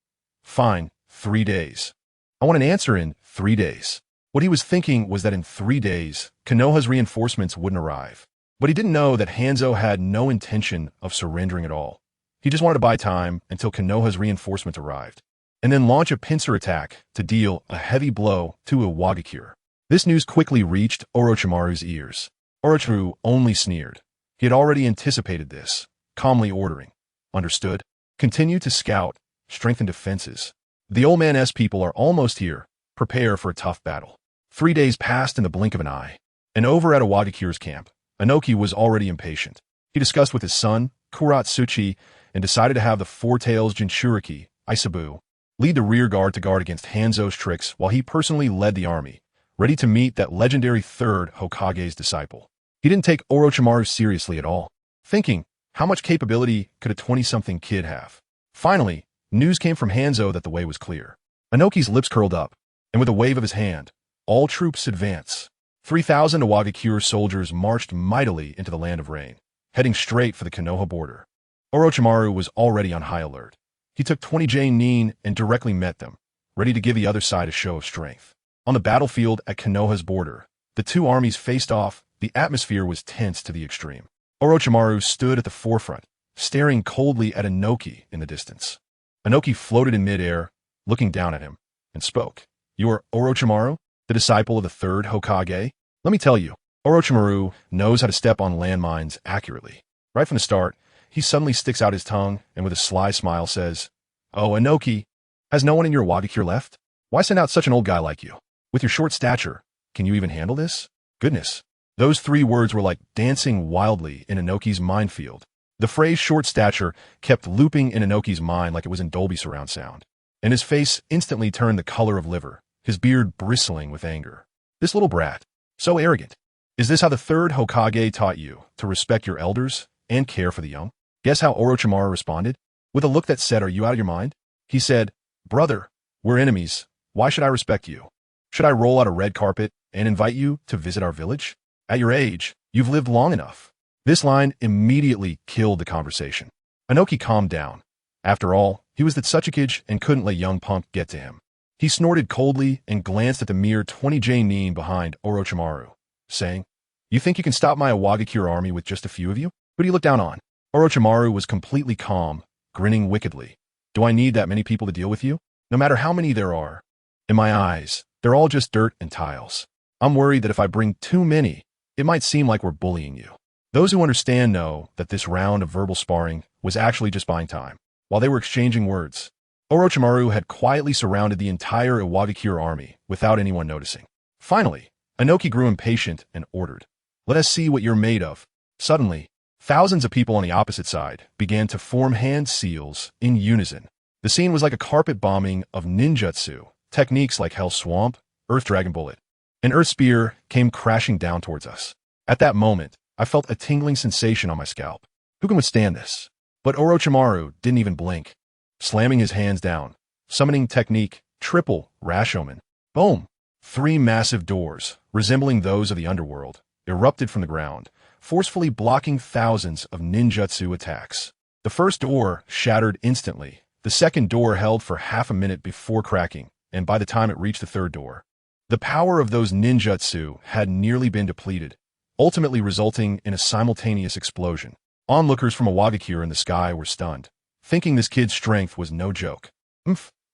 "Fine, 3 days. I want an answer in 3 days." What he was thinking was that in 3 days, Konoha's reinforcements wouldn't arrive. But he didn't know that Hanzo had no intention of surrendering at all. He just wanted to buy time until Konoha's reinforcements arrived, and then launch a pincer attack to deal a heavy blow to Iwagakure. This news quickly reached Orochimaru's ears. Orochimaru only sneered. He had already anticipated this, calmly ordering, "Understood. Continue to scout, strengthen defenses. The old man's people are almost here. Prepare for a tough battle." 3 days passed in the blink of an eye, and over at Awagakure's camp, Inoki was already impatient. He discussed with his son, Kuratsuchi, and decided to have the Four Tails Jinchuriki, Isabu, lead the rear guard to guard against Hanzo's tricks while he personally led the army, ready to meet that legendary third Hokage's disciple. He didn't take Orochimaru seriously at all, thinking, how much capability could a 20-something kid have? Finally, news came from Hanzo that the way was clear. Inoki's lips curled up, and with a wave of his hand, "All troops advance." 3,000 Awagakure soldiers marched mightily into the Land of Rain, heading straight for the Konoha border. Orochimaru was already on high alert. He took 20 Nin and directly met them, ready to give the other side a show of strength. On the battlefield at Konoha's border, the two armies faced off. The atmosphere was tense to the extreme. Orochimaru stood at the forefront, staring coldly at Inoki in the distance. Inoki floated in midair, looking down at him, and spoke. "You are Orochimaru, the disciple of the third Hokage? Let me tell you, Orochimaru knows how to step on landmines accurately. Right from the start, he suddenly sticks out his tongue and with a sly smile says, 'Oh, Inoki, has no one in your Awagakure left? Why send out such an old guy like you? With your short stature, can you even handle this?' Goodness." Those 3 words were like dancing wildly in Inoki's minefield. The phrase short stature kept looping in Inoki's mind like it was in Dolby surround sound, and his face instantly turned the color of liver, his beard bristling with anger. This little brat, so arrogant. Is this how the third Hokage taught you to respect your elders and care for the young? Guess how Orochimaru responded? With a look that said, "Are you out of your mind?" He said, "Brother, we're enemies. Why should I respect you? Should I roll out a red carpet and invite you to visit our village? At your age, you've lived long enough." This line immediately killed the conversation. Inoki calmed down. After all, he was the Tsuchikage and couldn't let young punk get to him. He snorted coldly and glanced at the mere 20 Nin behind Orochimaru, saying, "You think you can stop my Awagakure army with just a few of you? Who do you look down on?" Orochimaru was completely calm, grinning wickedly. "Do I need that many people to deal with you? No matter how many there are. In my eyes, they're all just dirt and tiles. I'm worried that if I bring too many, it might seem like we're bullying you." Those who understand know that this round of verbal sparring was actually just buying time. While they were exchanging words, Orochimaru had quietly surrounded the entire Iwagakure army without anyone noticing. Finally, Inoki grew impatient and ordered, "Let us see what you're made of." Suddenly, thousands of people on the opposite side began to form hand seals in unison. The scene was like a carpet bombing of ninjutsu, techniques like Hell Swamp, Earth Dragon Bullet, and Earth Spear came crashing down towards us. At that moment, I felt a tingling sensation on my scalp. Who can withstand this? But Orochimaru didn't even blink, slamming his hands down, summoning technique, triple Rashomon. Boom! 3 massive doors, resembling those of the underworld, erupted from the ground, forcefully blocking thousands of ninjutsu attacks. The first door shattered instantly. The second door held for half a minute before cracking, and by the time it reached the third door, The power of those ninjutsu had nearly been depleted, ultimately resulting in a simultaneous explosion. Onlookers from Awakens in the sky were stunned, thinking this kid's strength was no joke.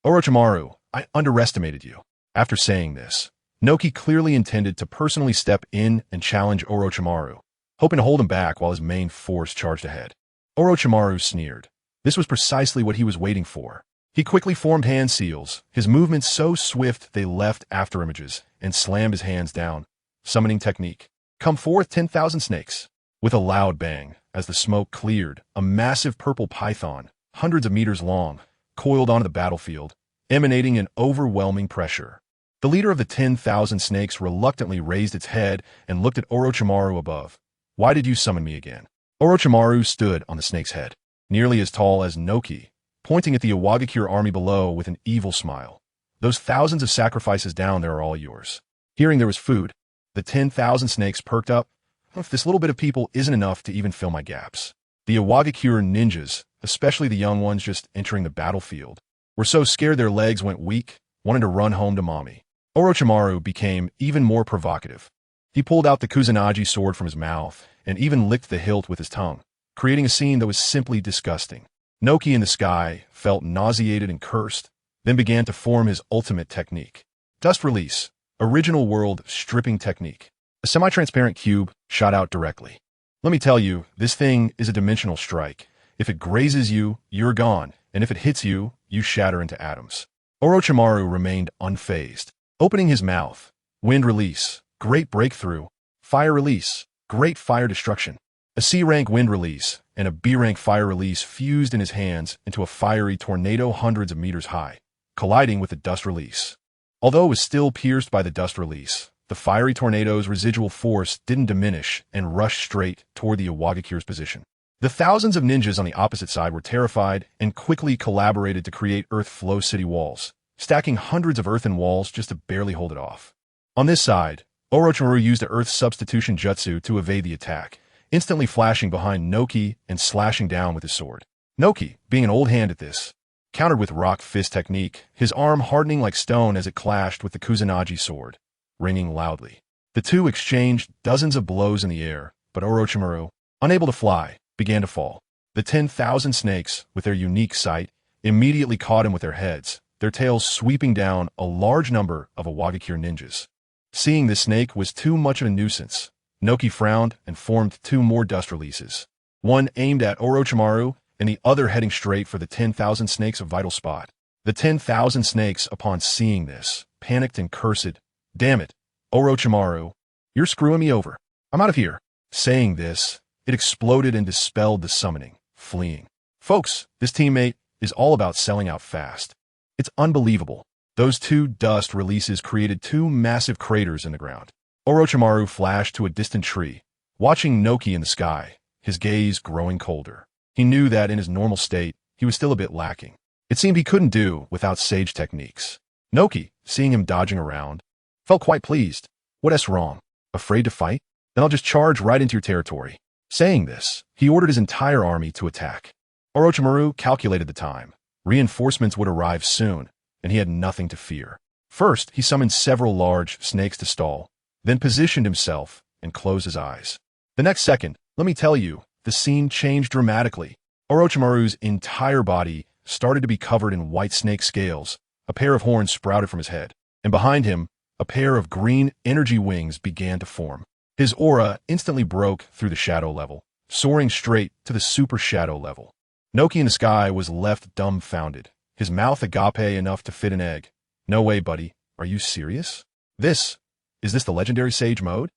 Orochimaru, I underestimated you. After saying this, Noki clearly intended to personally step in and challenge Orochimaru, hoping to hold him back while his main force charged ahead. Orochimaru sneered. This was precisely what he was waiting for. He quickly formed hand seals, his movements so swift they left afterimages, and slammed his hands down. Summoning technique. Come forth 10,000 snakes. With a loud bang, as the smoke cleared, a massive purple python, hundreds of meters long, coiled onto the battlefield, emanating an overwhelming pressure. The leader of the 10,000 snakes reluctantly raised its head and looked at Orochimaru above. Why did you summon me again? Orochimaru stood on the snake's head, nearly as tall as Noki, pointing at the Awagakure army below with an evil smile. Those thousands of sacrifices down there are all yours. Hearing there was food, the 10,000 snakes perked up. If this little bit of people isn't enough to even fill my gaps. The Awagakure ninjas, especially the young ones just entering the battlefield, were so scared their legs went weak, wanted to run home to mommy. Orochimaru became even more provocative. He pulled out the Kusanagi sword from his mouth and even licked the hilt with his tongue, creating a scene that was simply disgusting. Noki in the sky felt nauseated and cursed, then began to form his ultimate technique. Dust release, original world stripping technique. A semi-transparent cube shot out directly. Let me tell you, this thing is a dimensional strike. If it grazes you, you're gone, and if it hits you, you shatter into atoms. Orochimaru remained unfazed. Opening his mouth, wind release, great breakthrough, fire release, great fire destruction. A C-rank wind release and a B-rank fire release fused in his hands into a fiery tornado hundreds of meters high, colliding with the dust release. Although it was still pierced by the dust release, the fiery tornado's residual force didn't diminish and rushed straight toward the Awagakure's position. The thousands of ninjas on the opposite side were terrified and quickly collaborated to create Earth Flow City walls, stacking hundreds of earthen walls just to barely hold it off. On this side, Orochimaru used the Earth Substitution Jutsu to evade the attack, instantly flashing behind Noki and slashing down with his sword. Noki, being an old hand at this, countered with Rock Fist technique, his arm hardening like stone as it clashed with the Kusanagi sword, ringing loudly. The two exchanged dozens of blows in the air, but Orochimaru, unable to fly, began to fall. The 10,000 snakes, with their unique sight, immediately caught him with their heads, their tails sweeping down a large number of Awagakure ninjas. Seeing this snake was too much of a nuisance, Noki frowned and formed two more dust releases. One aimed at Orochimaru, and the other heading straight for the 10,000 snakes' vital spot. The 10,000 snakes, upon seeing this, panicked and cursed. Damn it, Orochimaru, you're screwing me over. I'm out of here. Saying this, it exploded and dispelled the summoning, fleeing. Folks, this teammate is all about selling out fast. It's unbelievable. Those two dust releases created two massive craters in the ground. Orochimaru flashed to a distant tree, watching Noki in the sky, his gaze growing colder. He knew that in his normal state, he was still a bit lacking. It seemed he couldn't do without sage techniques. Noki, seeing him dodging around, felt quite pleased. What's wrong? Afraid to fight? Then I'll just charge right into your territory. Saying this, he ordered his entire army to attack. Orochimaru calculated the time. Reinforcements would arrive soon, and he had nothing to fear. First, he summoned several large snakes to stall, then positioned himself and closed his eyes. The next second, let me tell you, the scene changed dramatically. Orochimaru's entire body started to be covered in white snake scales, a pair of horns sprouted from his head, and behind him, a pair of green energy wings began to form. His aura instantly broke through the shadow level, soaring straight to the super shadow level. Noki in the sky was left dumbfounded, his mouth agape enough to fit an egg. No way, buddy. Are you serious? Is this the legendary sage mode?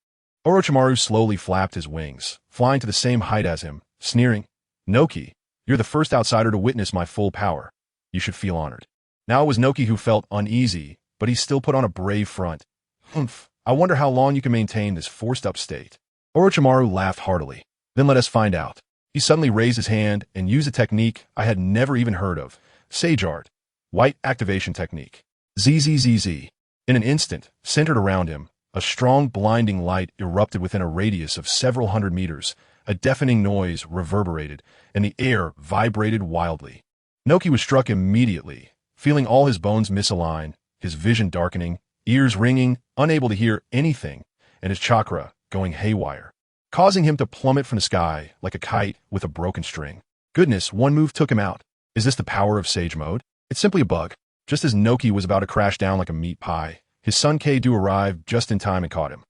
Orochimaru slowly flapped his wings, flying to the same height as him, sneering. Noki, you're the first outsider to witness my full power. You should feel honored. Now it was Noki who felt uneasy, but he still put on a brave front. Humph, I wonder how long you can maintain this forced-up state. Orochimaru laughed heartily. Then let us find out. He suddenly raised his hand and used a technique I had never even heard of. Sage Art. White Activation Technique. ZZZZ. In an instant, centered around him, a strong blinding light erupted within a radius of several hundred meters. A deafening noise reverberated, and the air vibrated wildly. Noki was struck immediately, feeling all his bones misalign, his vision darkening, ears ringing, unable to hear anything, and his chakra going haywire, causing him to plummet from the sky like a kite with a broken string. Goodness, one move took him out. Is this the power of Sage Mode? It's simply a bug. Just as Noki was about to crash down like a meat pie, his son Keidu arrived just in time and caught him.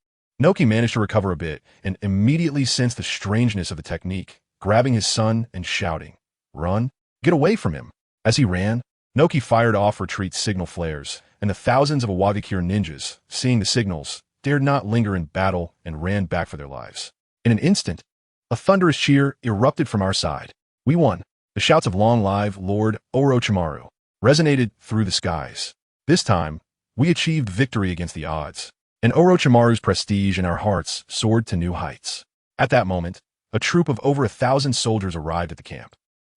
Noki managed to recover a bit and immediately sensed the strangeness of the technique, grabbing his son and shouting, "Run! Get away from him!" As he ran, Noki fired off retreat signal flares, and the thousands of Awakens ninjas, seeing the signals, dared not linger in battle and ran back for their lives. In an instant, a thunderous cheer erupted from our side. We won. The shouts of "Long live Lord Orochimaru" resonated through the skies. This time, we achieved victory against the odds, and Orochimaru's prestige in our hearts soared to new heights. At that moment, a troop of over 1,000 soldiers arrived at the camp.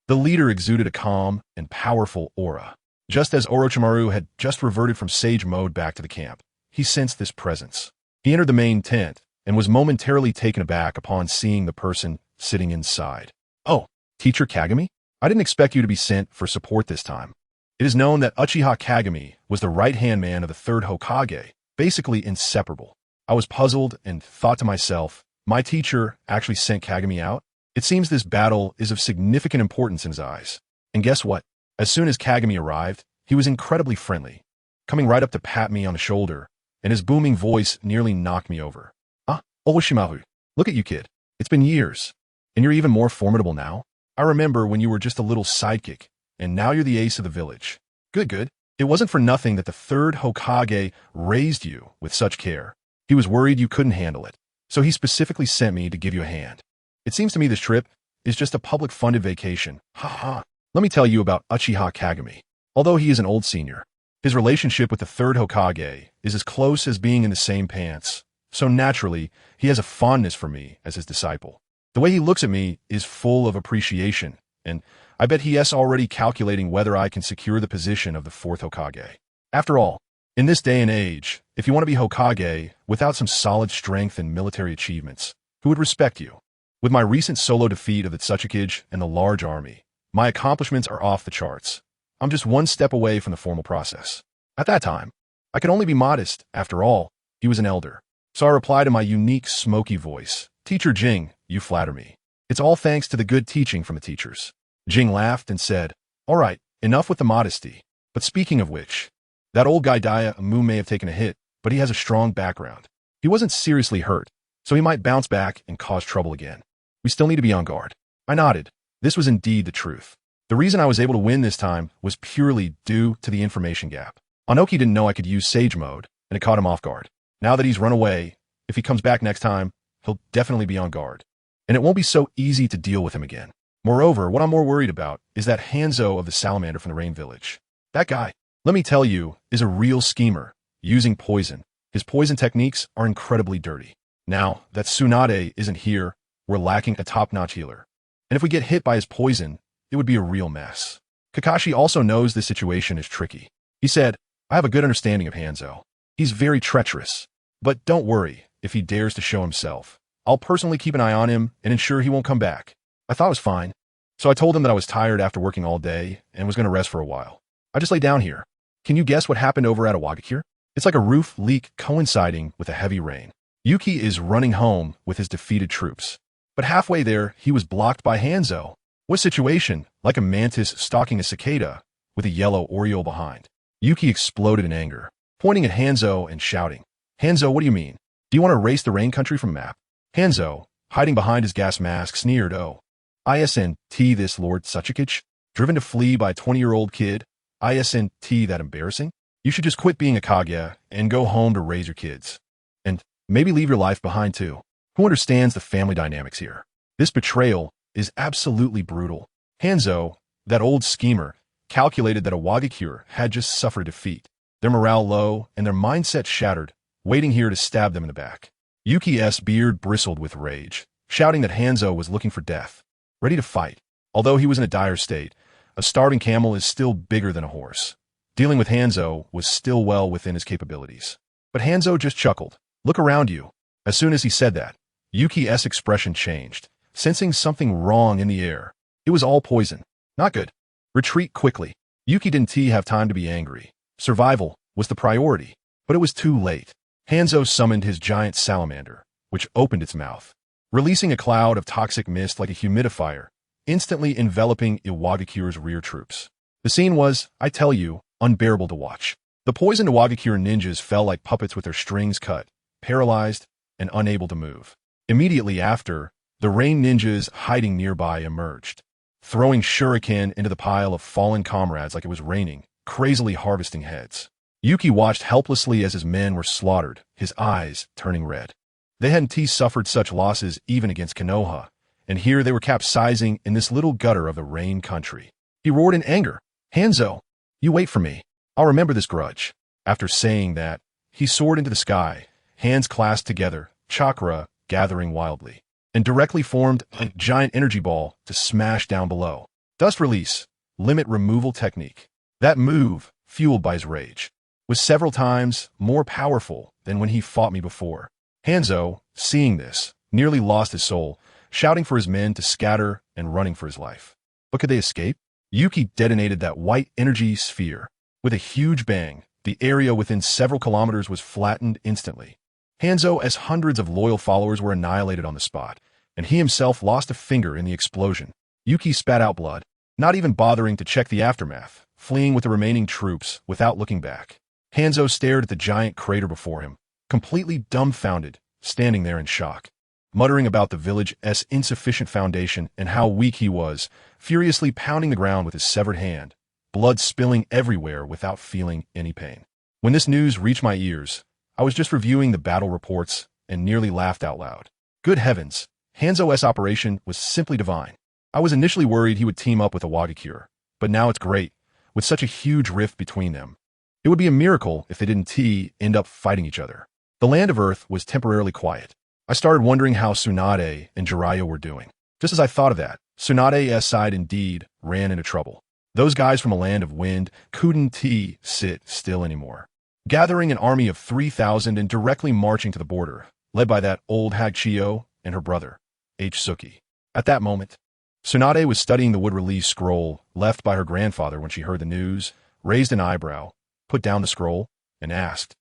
The leader exuded a calm and powerful aura. Just as Orochimaru had just reverted from Sage Mode back to the camp, he sensed this presence. He entered the main tent and was momentarily taken aback upon seeing the person sitting inside. "Oh, Teacher Kagami? I didn't expect you to be sent for support this time." It is known that Uchiha Kagami was the right-hand man of the third Hokage, basically inseparable. I was puzzled and thought to myself, my teacher actually sent Kagami out? It seems this battle is of significant importance in his eyes. And guess what? As soon as Kagami arrived, he was incredibly friendly, coming right up to pat me on the shoulder, and his booming voice nearly knocked me over. "Ah, Orochimaru, look at you, kid. It's been years, and you're even more formidable now. I remember when you were just a little sidekick, and now you're the ace of the village. Good, good. It wasn't for nothing that the third Hokage raised you with such care. He was worried you couldn't handle it, so he specifically sent me to give you a hand. It seems to me this trip is just a public-funded vacation. Ha ha. Let me tell you about Uchiha Kagami. Although he is an old senior, his relationship with the third Hokage is as close as being in the same pants, so naturally, he has a fondness for me as his disciple. The way he looks at me is full of appreciation, and I bet he is already calculating whether I can secure the position of the fourth Hokage. After all, in this day and age, if you want to be Hokage without some solid strength and military achievements, who would respect you? With my recent solo defeat of the Tsuchikage and the large army, my accomplishments are off the charts. I'm just one step away from the formal process. At that time, I could only be modest. After all, he was an elder. So I replied in my unique, smoky voice, "Teacher Jing, you flatter me. It's all thanks to the good teaching from the teachers." Jing laughed and said, "All right, enough with the modesty. But speaking of which, that old guy Daiamu may have taken a hit, but he has a strong background. He wasn't seriously hurt, so he might bounce back and cause trouble again. We still need to be on guard." I nodded. This was indeed the truth. The reason I was able to win this time was purely due to the information gap. Anoki didn't know I could use Sage Mode, and it caught him off guard. Now that he's run away, if he comes back next time, he'll definitely be on guard. And it won't be so easy to deal with him again. Moreover, what I'm more worried about is that Hanzo of the Salamander from the Rain Village. That guy, let me tell you, is a real schemer, using poison. His poison techniques are incredibly dirty. Now that Tsunade isn't here, we're lacking a top-notch healer. And if we get hit by his poison, it would be a real mess. Kakashi also knows this situation is tricky. He said, "I have a good understanding of Hanzo. He's very treacherous. But don't worry if he dares to show himself. I'll personally keep an eye on him and ensure he won't come back." I thought it was fine. So I told him that I was tired after working all day and was going to rest for a while. I just lay down here. Can you guess what happened over at Awakens? It's like a roof leak coinciding with a heavy rain. Yuki is running home with his defeated troops. But halfway there, he was blocked by Hanzo. What situation? Like a mantis stalking a cicada with a yellow oriole behind. Yuki exploded in anger, pointing at Hanzo and shouting, "Hanzo, what do you mean? Do you want to erase the rain country from map?" Hanzo, hiding behind his gas mask, sneered, "Oh, isn't this Lord Tsuchikage? Driven to flee by a 20-year-old kid? Isn't that embarrassing? You should just quit being a Kage and go home to raise your kids. And maybe leave your life behind too. Who understands the family dynamics here? This betrayal is absolutely brutal." Hanzo, that old schemer, calculated that Awagakure had just suffered defeat, their morale low and their mindset shattered, waiting here to stab them in the back. Yuki's beard bristled with rage, shouting that Hanzo was looking for death, ready to fight. Although he was in a dire state, a starving camel is still bigger than a horse. Dealing with Hanzo was still well within his capabilities. But Hanzo just chuckled. "Look around you." As soon as he said that, Yuki's expression changed, sensing something wrong in the air. It was all poison. Not good. Retreat quickly. Yuki didn't have time to be angry. Survival was the priority. But it was too late. Hanzo summoned his giant salamander, which opened its mouth, releasing a cloud of toxic mist like a humidifier, instantly enveloping Iwagakure's rear troops. The scene was, I tell you, unbearable to watch. The poisoned Iwagakure ninjas fell like puppets with their strings cut, paralyzed, and unable to move. Immediately after, the rain ninjas hiding nearby emerged, throwing shuriken into the pile of fallen comrades like it was raining, crazily harvesting heads. Yuki watched helplessly as his men were slaughtered, his eyes turning red. They hadn't suffered such losses even against Konoha, and here they were capsizing in this little gutter of the rain country. He roared in anger, "Hanzo, you wait for me. I'll remember this grudge." After saying that, he soared into the sky, hands clasped together, chakra gathering wildly, and directly formed a giant energy ball to smash down below. Dust release, limit removal technique. That move, fueled by his rage, was several times more powerful than when he fought me before. Hanzo, seeing this, nearly lost his soul, shouting for his men to scatter and running for his life. But could they escape? Yuki detonated that white energy sphere. With a huge bang, the area within several kilometers was flattened instantly. Hanzo, as hundreds of loyal followers were annihilated on the spot, and he himself lost a finger in the explosion. Yuki spat out blood, not even bothering to check the aftermath, fleeing with the remaining troops without looking back. Hanzo stared at the giant crater before him, completely dumbfounded, standing there in shock, muttering about the village's insufficient foundation and how weak he was, furiously pounding the ground with his severed hand, blood spilling everywhere without feeling any pain. When this news reached my ears, I was just reviewing the battle reports and nearly laughed out loud. Good heavens, Hanzo's operation was simply divine. I was initially worried he would team up with Iwagakure, but now it's great, with such a huge rift between them. It would be a miracle if they didn't end up fighting each other. The land of Earth was temporarily quiet. I started wondering how Tsunade and Jiraiya were doing. Just as I thought of that, Tsunade's side indeed ran into trouble. Those guys from a land of wind couldn't sit still anymore, gathering an army of 3,000 and directly marching to the border, led by that old hag Chiyo and her brother, Suki. At that moment, Tsunade was studying the wood-release scroll left by her grandfather when she heard the news, raised an eyebrow, put down the scroll, and asked,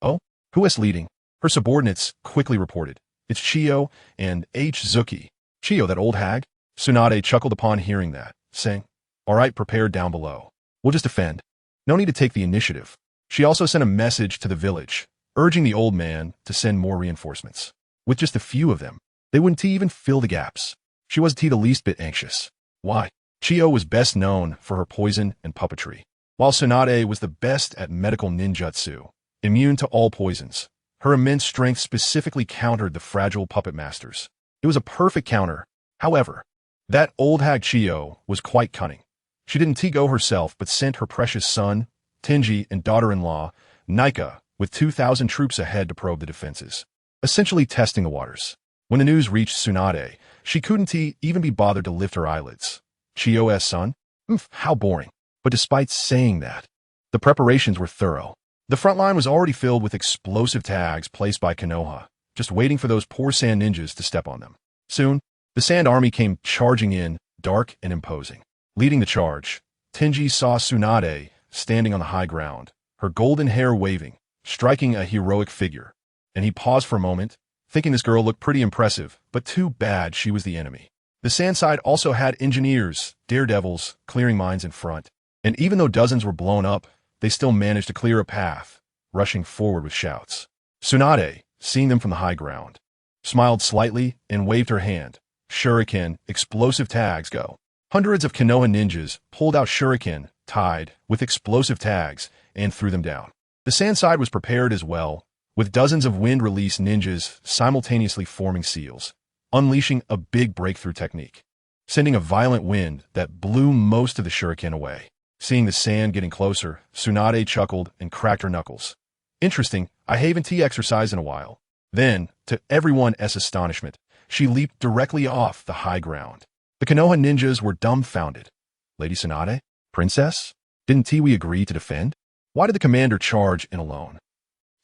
"Oh, who is leading?" Her subordinates quickly reported, "It's Chiyo and Suki." "Chiyo, that old hag?" Tsunade chuckled upon hearing that, saying, "All right, prepared down below. We'll just defend. No need to take the initiative." She also sent a message to the village, urging the old man to send more reinforcements. With just a few of them, they wouldn't even fill the gaps. She wasn't the least bit anxious. Why? Chiyo was best known for her poison and puppetry, while Tsunade was the best at medical ninjutsu, immune to all poisons. Her immense strength specifically countered the fragile puppet masters. It was a perfect counter. However, that old hag Chiyo was quite cunning. She didn't go herself, but sent her precious son, Tenji, and daughter-in-law, Nika, with 2,000 troops ahead to probe the defenses, essentially testing the waters. When the news reached Tsunade, she couldn't even be bothered to lift her eyelids. Chiyo's son? How boring. But despite saying that, the preparations were thorough. The front line was already filled with explosive tags placed by Konoha, just waiting for those poor sand ninjas to step on them. Soon, the sand army came charging in, dark and imposing. Leading the charge, Tenji saw Tsunade standing on the high ground, her golden hair waving, striking a heroic figure. And he paused for a moment, thinking this girl looked pretty impressive, but too bad she was the enemy. The sand side also had engineers, daredevils, clearing mines in front. And even though dozens were blown up, they still managed to clear a path, rushing forward with shouts. Tsunade, seeing them from the high ground, smiled slightly and waved her hand. Shuriken, explosive tags, go. Hundreds of Konoha ninjas pulled out shuriken, tied with explosive tags, and threw them down. The sand side was prepared as well, with dozens of wind-release ninjas simultaneously forming seals, unleashing a big breakthrough technique, sending a violent wind that blew most of the shuriken away. Seeing the sand getting closer, Tsunade chuckled and cracked her knuckles. Interesting, I haven't exercised in a while. Then, to everyone's astonishment, she leaped directly off the high ground. The Konoha ninjas were dumbfounded. Lady Tsunade? Princess? Didn't we agree to defend? Why did the commander charge in alone?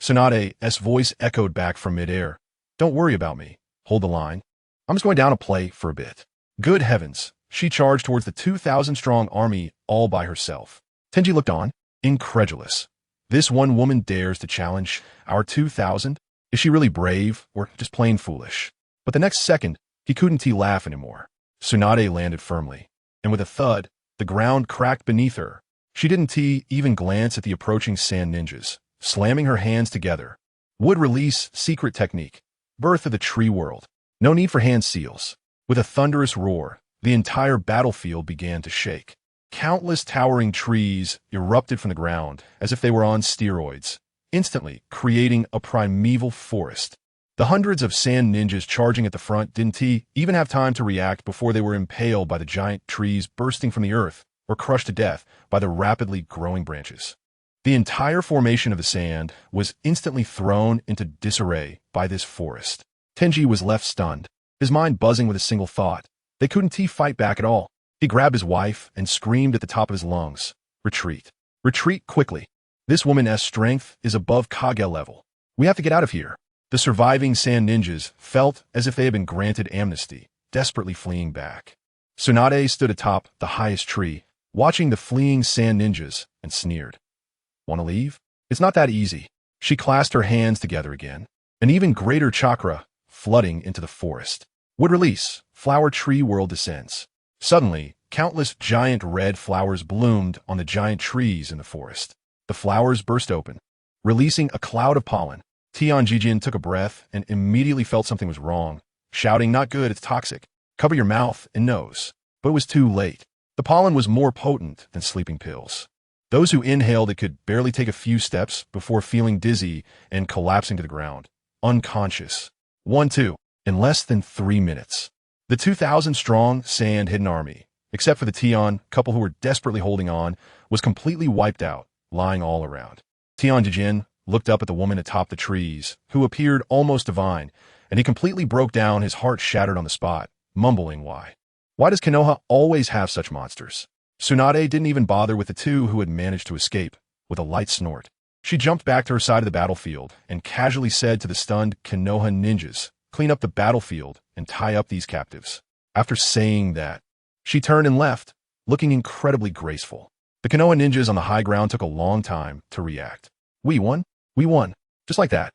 Tsunade's voice echoed back from midair. Don't worry about me. Hold the line. I'm just going down to play for a bit. Good heavens. She charged towards the 2,000-strong army all by herself. Tenji looked on, incredulous. This one woman dares to challenge our 2,000? Is she really brave or just plain foolish? But the next second, he couldn't laugh anymore. Tsunade landed firmly, and with a thud, the ground cracked beneath her. She didn't even glance at the approaching sand ninjas, slamming her hands together. Wood release secret technique. Birth of the tree world. No need for hand seals. With a thunderous roar, the entire battlefield began to shake. Countless towering trees erupted from the ground as if they were on steroids, instantly creating a primeval forest. The hundreds of sand ninjas charging at the front didn't even have time to react before they were impaled by the giant trees bursting from the earth or crushed to death by the rapidly growing branches. The entire formation of the sand was instantly thrown into disarray by this forest. Tenji was left stunned, his mind buzzing with a single thought. They couldn't fight back at all. He grabbed his wife and screamed at the top of his lungs, "Retreat! Retreat quickly! This woman's strength is above Kage level. We have to get out of here." The surviving sand ninjas felt as if they had been granted amnesty, desperately fleeing back. Tsunade stood atop the highest tree, watching the fleeing sand ninjas, and sneered. "Want to leave? It's not that easy." She clasped her hands together again, an even greater chakra flooding into the forest. Wood release, flower tree world descends. Suddenly, countless giant red flowers bloomed on the giant trees in the forest. The flowers burst open, releasing a cloud of pollen. Tianjijin took a breath and immediately felt something was wrong, shouting, "Not good, it's toxic. Cover your mouth and nose." But it was too late. The pollen was more potent than sleeping pills. Those who inhaled it could barely take a few steps before feeling dizzy and collapsing to the ground, unconscious. 1-2. In less than 3 minutes. The 2,000-strong sand-hidden army, except for the Tian couple who were desperately holding on, was completely wiped out, lying all around. Tianjijin looked up at the woman atop the trees, who appeared almost divine, and he completely broke down, his heart shattered on the spot, mumbling why. Why does Konoha always have such monsters? Tsunade didn't even bother with the two who had managed to escape. With a light snort, she jumped back to her side of the battlefield and casually said to the stunned Konoha ninjas, "Clean up the battlefield and tie up these captives." After saying that, she turned and left, looking incredibly graceful. The Konoha ninjas on the high ground took a long time to react. "We won? We won. Just like that.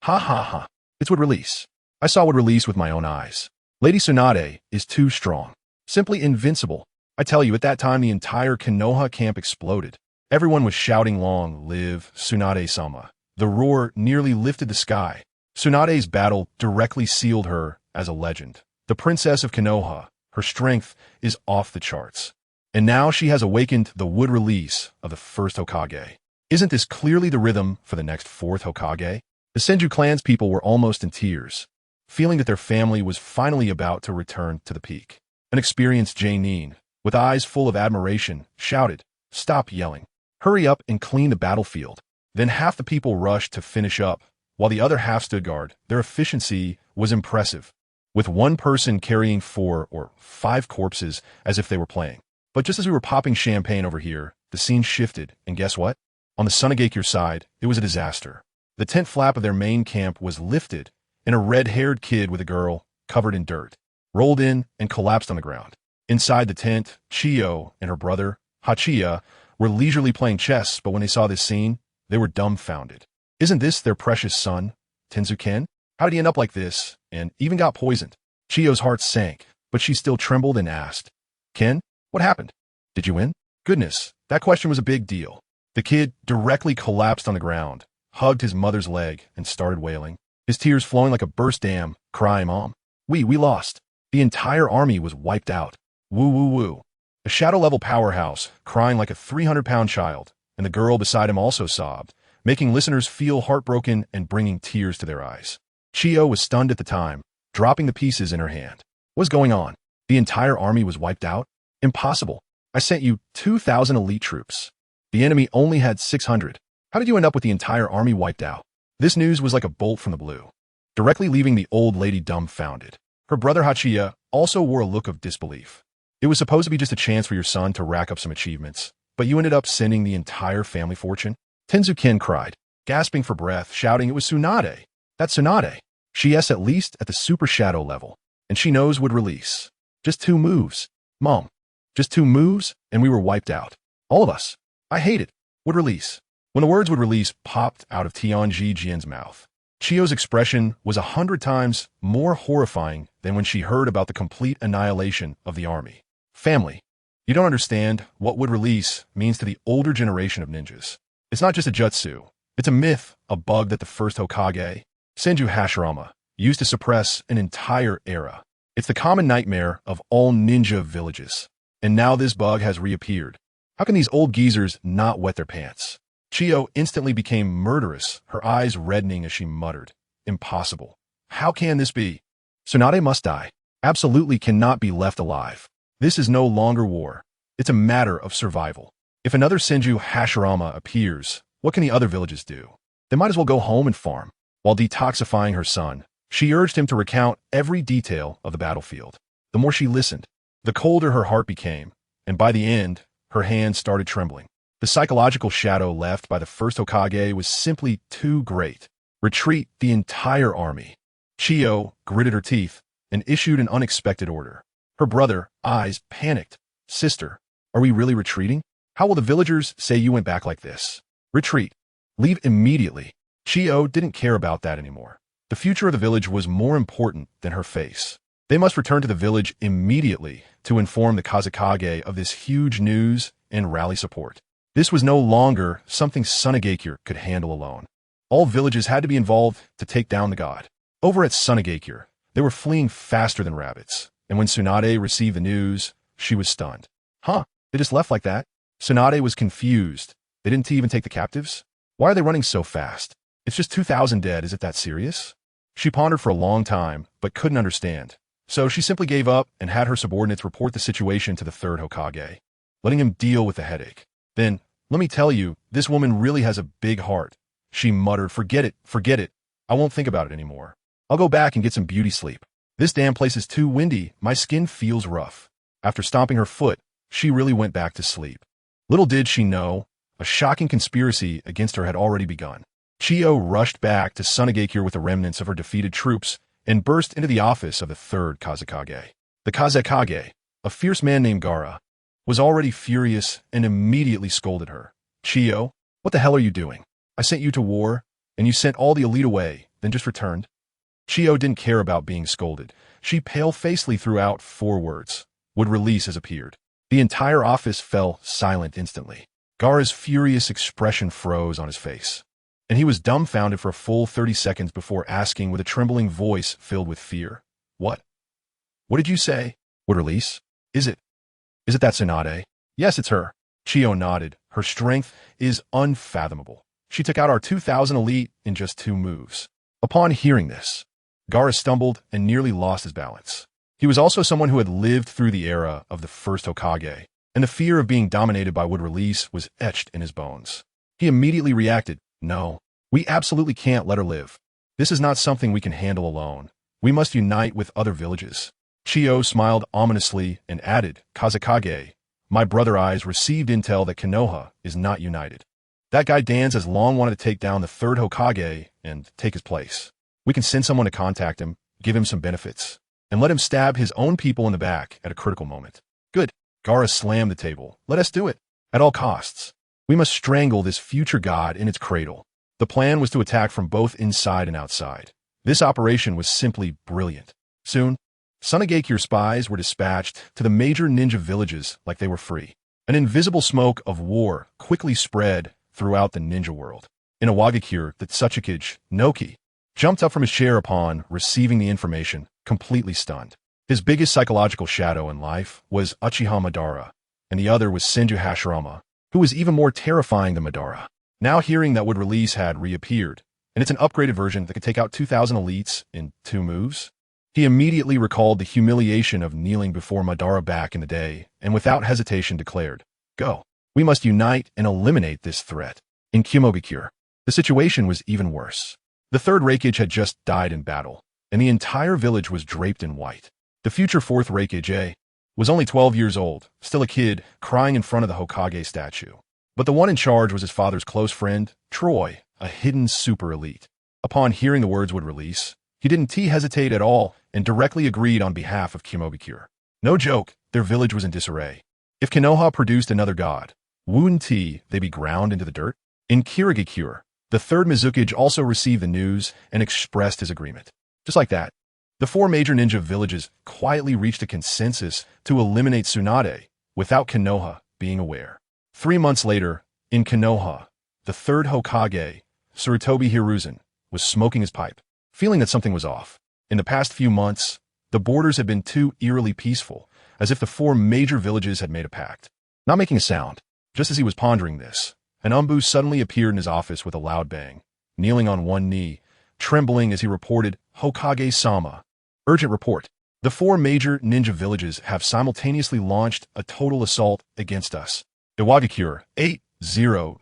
Ha ha ha. It's Wood release. I saw Wood release with my own eyes. Lady Tsunade is too strong. Simply invincible. I tell you, at that time the entire Konoha camp exploded. Everyone was shouting, "Long live Tsunade-sama." The roar nearly lifted the sky. Tsunade's battle directly sealed her as a legend. The princess of Konoha, her strength is off the charts. And now she has awakened the Wood release of the first Hokage. Isn't this clearly the rhythm for the next fourth Hokage? The Senju clan's people were almost in tears, feeling that their family was finally about to return to the peak. An experienced Jainin, with eyes full of admiration, shouted, "Stop yelling. Hurry up and clean the battlefield." Then half the people rushed to finish up, while the other half stood guard. Their efficiency was impressive, with one person carrying 4 or 5 corpses as if they were playing. But just as we were popping champagne over here, the scene shifted, and guess what? On the Sunagakure side, it was a disaster. The tent flap of their main camp was lifted, and a red-haired kid with a girl, covered in dirt, rolled in and collapsed on the ground. Inside the tent, Chiyo and her brother, Hachiya, were leisurely playing chess, but when they saw this scene, they were dumbfounded. Isn't this their precious son, Tenzu-ken? How did he end up like this, and even got poisoned? Chiyo's heart sank, but she still trembled and asked, "Ken, what happened? Did you win?" Goodness, that question was a big deal. The kid directly collapsed on the ground, hugged his mother's leg, and started wailing, his tears flowing like a burst dam, crying, "Mom, we lost. The entire army was wiped out. Woo woo woo." A shadow-level powerhouse, crying like a 300-pound child, and the girl beside him also sobbed, making listeners feel heartbroken and bringing tears to their eyes. Chiyo was stunned at the time, dropping the pieces in her hand. What's going on? The entire army was wiped out? Impossible. I sent you 2,000 elite troops. The enemy only had 600. How did you end up with the entire army wiped out? This news was like a bolt from the blue, directly leaving the old lady dumbfounded. Her brother Hachiya also wore a look of disbelief. It was supposed to be just a chance for your son to rack up some achievements, but you ended up sending the entire family fortune? Tenzu-ken cried, gasping for breath, shouting, "It was Tsunade. That's Tsunade. She is at least at the super shadow level, and she knows Wood release. Just 2 moves. Mom, just 2 moves, and we were wiped out. All of us. I hate it. Wood release. When the words would release popped out of Tianji Jian's mouth, Chio's expression was 100 times more horrifying than when she heard about the complete annihilation of the army. Family. You don't understand what would release means to the older generation of ninjas. It's not just a jutsu. It's a myth, a bug that the first Hokage, Senju Hashirama, used to suppress an entire era. It's the common nightmare of all ninja villages. And now this bug has reappeared. How can these old geezers not wet their pants? Chio instantly became murderous, her eyes reddening as she muttered, "Impossible. How can this be? Tsunade must die. Absolutely cannot be left alive. This is no longer war. It's a matter of survival. If another Senju Hashirama appears, what can the other villages do? They might as well go home and farm." While detoxifying her son, she urged him to recount every detail of the battlefield. The more she listened, the colder her heart became, and by the end, her hands started trembling. The psychological shadow left by the first Hokage was simply too great. Retreat the entire army. Chio gritted her teeth and issued an unexpected order. Her brother, eyes panicked. "Sister, are we really retreating? How will the villagers say you went back like this?" "Retreat. Leave immediately." Chio didn't care about that anymore. The future of the village was more important than her face. They must return to the village immediately to inform the Kazekage of this huge news and rally support. This was no longer something Sunagakure could handle alone. All villages had to be involved to take down the god. Over at Sunagakure, they were fleeing faster than rabbits, and when Tsunade received the news, she was stunned. "Huh? They just left like that?" Tsunade was confused. They didn't even take the captives? Why are they running so fast? It's just 2,000 dead, is it that serious? She pondered for a long time, but couldn't understand. So she simply gave up and had her subordinates report the situation to the third Hokage, letting him deal with the headache. Then, "Let me tell you, this woman really has a big heart." She muttered, forget it. I won't think about it anymore. I'll go back and get some beauty sleep. This damn place is too windy. My skin feels rough." After stomping her foot, she really went back to sleep. Little did she know, a shocking conspiracy against her had already begun. Chio rushed back to Sunagakure with the remnants of her defeated troops and burst into the office of the third Kazekage. The Kazekage, a fierce man named Gaara, was already furious and immediately scolded her. "Chio, what the hell are you doing? I sent you to war, and you sent all the elite away, then just returned." Chio didn't care about being scolded. She pale-facedly threw out 4 words. Would release has appeared. The entire office fell silent instantly. Gaara's furious expression froze on his face, and he was dumbfounded for a full 30 seconds before asking with a trembling voice filled with fear, "What? What did you say? Would release? Is it that Tsunade?" "Yes, it's her." Chio nodded. "Her strength is unfathomable. She took out our 2,000 elite in just 2 moves." Upon hearing this, Gaara stumbled and nearly lost his balance. He was also someone who had lived through the era of the first Hokage, and the fear of being dominated by Would Release was etched in his bones. He immediately reacted, "No, we absolutely can't let her live. This is not something we can handle alone. We must unite with other villages." Chio smiled ominously and added, "Kazekage, my brother Eyes received intel that Konoha is not united. That guy Dan's has long wanted to take down the third Hokage and take his place. We can send someone to contact him, give him some benefits, and let him stab his own people in the back at a critical moment." "Good." Gaara slammed the table. "Let us do it. At all costs. We must strangle this future god in its cradle." The plan was to attack from both inside and outside. This operation was simply brilliant. Soon, Sunagakure spies were dispatched to the major ninja villages like they were free. An invisible smoke of war quickly spread throughout the ninja world. In Awagakure, the Tsuchikage, Noki, jumped up from his chair upon receiving the information, completely stunned. His biggest psychological shadow in life was Uchiha Madara, and the other was Senju Hashirama, who was even more terrifying than Madara. Now hearing that Would Release had reappeared, and it's an upgraded version that could take out 2,000 elites in 2 moves, he immediately recalled the humiliation of kneeling before Madara back in the day, and without hesitation declared, "Go. We must unite and eliminate this threat." In Kimogakure, the situation was even worse. The third Raikage had just died in battle, and the entire village was draped in white. The future fourth Raikage was only 12 years old, still a kid, crying in front of the Hokage statue. But the one in charge was his father's close friend, Troy, a hidden super elite. Upon hearing the words Would Release, he didn't hesitate at all and directly agreed on behalf of Kimogakure. No joke, their village was in disarray. If Konoha produced another god, wouldn't they be ground into the dirt? In Kirigakure, the third Mizukage also received the news and expressed his agreement. Just like that, the four major ninja villages quietly reached a consensus to eliminate Tsunade without Konoha being aware. 3 months later, in Konoha, the third Hokage, Sarutobi Hiruzen, was smoking his pipe, feeling that something was off. In the past few months, the borders had been too eerily peaceful, as if the four major villages had made a pact. Not making a sound, just as he was pondering this, an Umbu suddenly appeared in his office with a loud bang, kneeling on one knee, trembling as he reported, "Hokage-sama. Urgent report. The four major ninja villages have simultaneously launched a total assault against us. Iwagakure, 8000.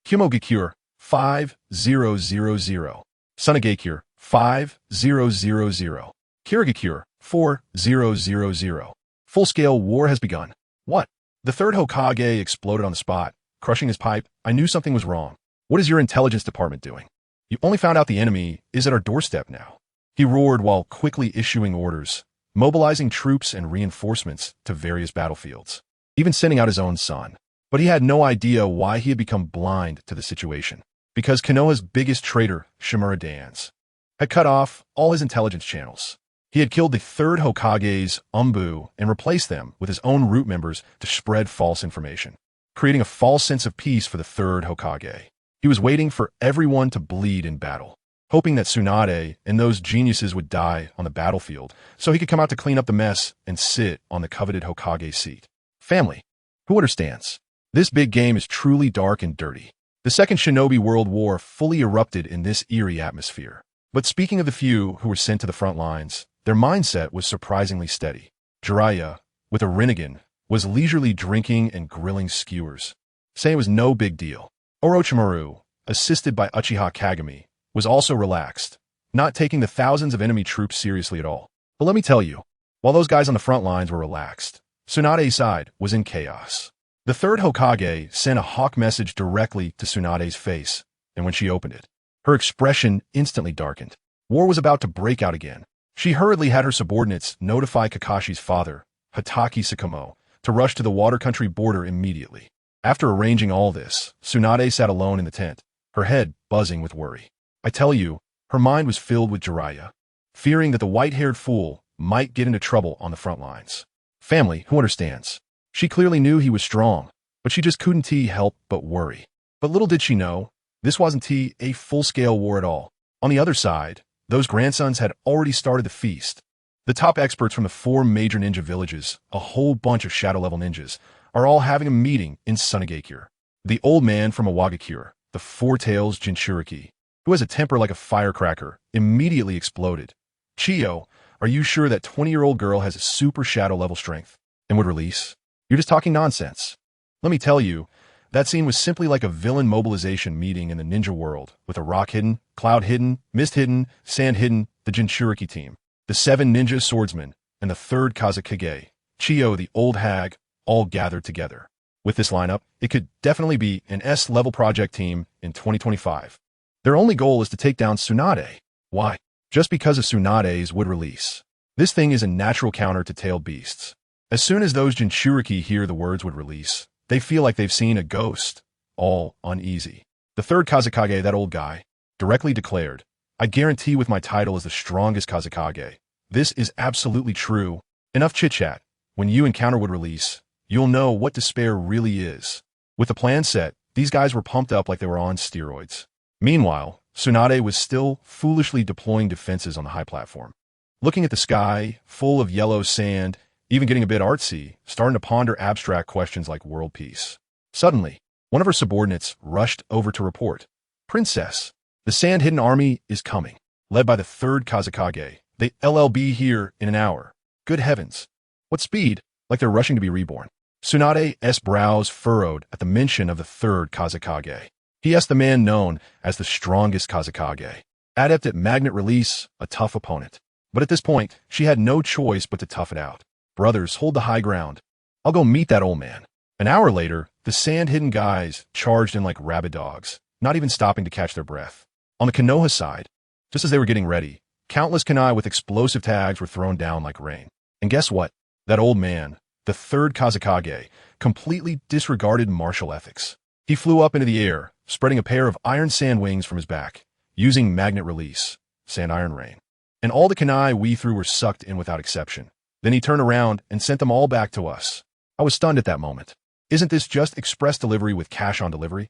Kumogakure, 5000. Sunagakure, 5000. Kirigakure, 4000. Full-scale war has begun. What? The third Hokage exploded on the spot, crushing his pipe. I knew something was wrong. What is your intelligence department doing? You only found out the enemy is at our doorstep now. He roared while quickly issuing orders, mobilizing troops and reinforcements to various battlefields, even sending out his own son. But he had no idea why he had become blind to the situation. Because Konoha's biggest traitor, Shimura Dans, had cut off all his intelligence channels. He had killed the third Hokage's Umbu and replaced them with his own root members to spread false information, creating a false sense of peace for the third Hokage. He was waiting for everyone to bleed in battle, hoping that Tsunade and those geniuses would die on the battlefield so he could come out to clean up the mess and sit on the coveted Hokage seat. Family, who understands? This big game is truly dark and dirty. The Second Shinobi World War fully erupted in this eerie atmosphere. But speaking of the few who were sent to the front lines, their mindset was surprisingly steady. Jiraiya, with a Rinnegan, was leisurely drinking and grilling skewers, saying it was no big deal. Orochimaru, assisted by Uchiha Kagami, was also relaxed, not taking the thousands of enemy troops seriously at all. But let me tell you, while those guys on the front lines were relaxed, Tsunade's side was in chaos. The third Hokage sent a hawk message directly to Tsunade's face, and when she opened it, her expression instantly darkened. War was about to break out again. She hurriedly had her subordinates notify Kakashi's father, Hatake Sakamo, to rush to the water country border immediately. After arranging all this, Tsunade sat alone in the tent, her head buzzing with worry. I tell you, her mind was filled with Jiraiya, fearing that the white-haired fool might get into trouble on the front lines. Family, who understands? She clearly knew he was strong, but she just couldn't help but worry. But little did she know, this wasn't a full-scale war at all. On the other side, those grandsons had already started the feast. The top experts from the four major ninja villages, a whole bunch of shadow-level ninjas, are all having a meeting in Sunagakure. The old man from Iwagakure, the Four-Tails Jinchuriki, who has a temper like a firecracker, immediately exploded. Chiyo, are you sure that 20-year-old girl has a super shadow-level strength and would release? You're just talking nonsense. Let me tell you, that scene was simply like a villain mobilization meeting in the ninja world, with a rock hidden, cloud hidden, mist hidden, sand hidden, the Jinchuriki team, the 7 ninja swordsmen, and the 3rd Kazekage, Chiyo the old hag, all gathered together. With this lineup, it could definitely be an S-level project team in 2025. Their only goal is to take down Tsunade. Why? Just because of Tsunade's would release. This thing is a natural counter to tailed beasts. As soon as those Jinchuriki hear the words would release, they feel like they've seen a ghost, all uneasy. The 3rd Kazekage, that old guy, directly declared, I guarantee with my title as the strongest Kazekage, this is absolutely true. Enough chit-chat. When you encounter would release, you'll know what despair really is. With the plan set, these guys were pumped up like they were on steroids. Meanwhile, Tsunade was still foolishly deploying defenses on the high platform. Looking at the sky, full of yellow sand, even getting a bit artsy, starting to ponder abstract questions like world peace. Suddenly, one of her subordinates rushed over to report. Princess, the sand-hidden army is coming, led by the 3rd Kazekage. They LLB here in an hour. Good heavens. What speed? Like they're rushing to be reborn. Tsunade's brows furrowed at the mention of the 3rd Kazekage. He asked the man known as the strongest Kazekage. Adept at magnet release, a tough opponent. But at this point, she had no choice but to tough it out. Brothers, hold the high ground. I'll go meet that old man. An hour later, the sand-hidden guys charged in like rabid dogs, not even stopping to catch their breath. On the Konoha side, just as they were getting ready, countless kunai with explosive tags were thrown down like rain. And guess what? That old man, the 3rd Kazekage, completely disregarded martial ethics. He flew up into the air, spreading a pair of iron sand wings from his back, using magnet release, sand iron rain. And all the kunai we threw were sucked in without exception. Then he turned around and sent them all back to us. I was stunned at that moment. Isn't this just express delivery with cash on delivery?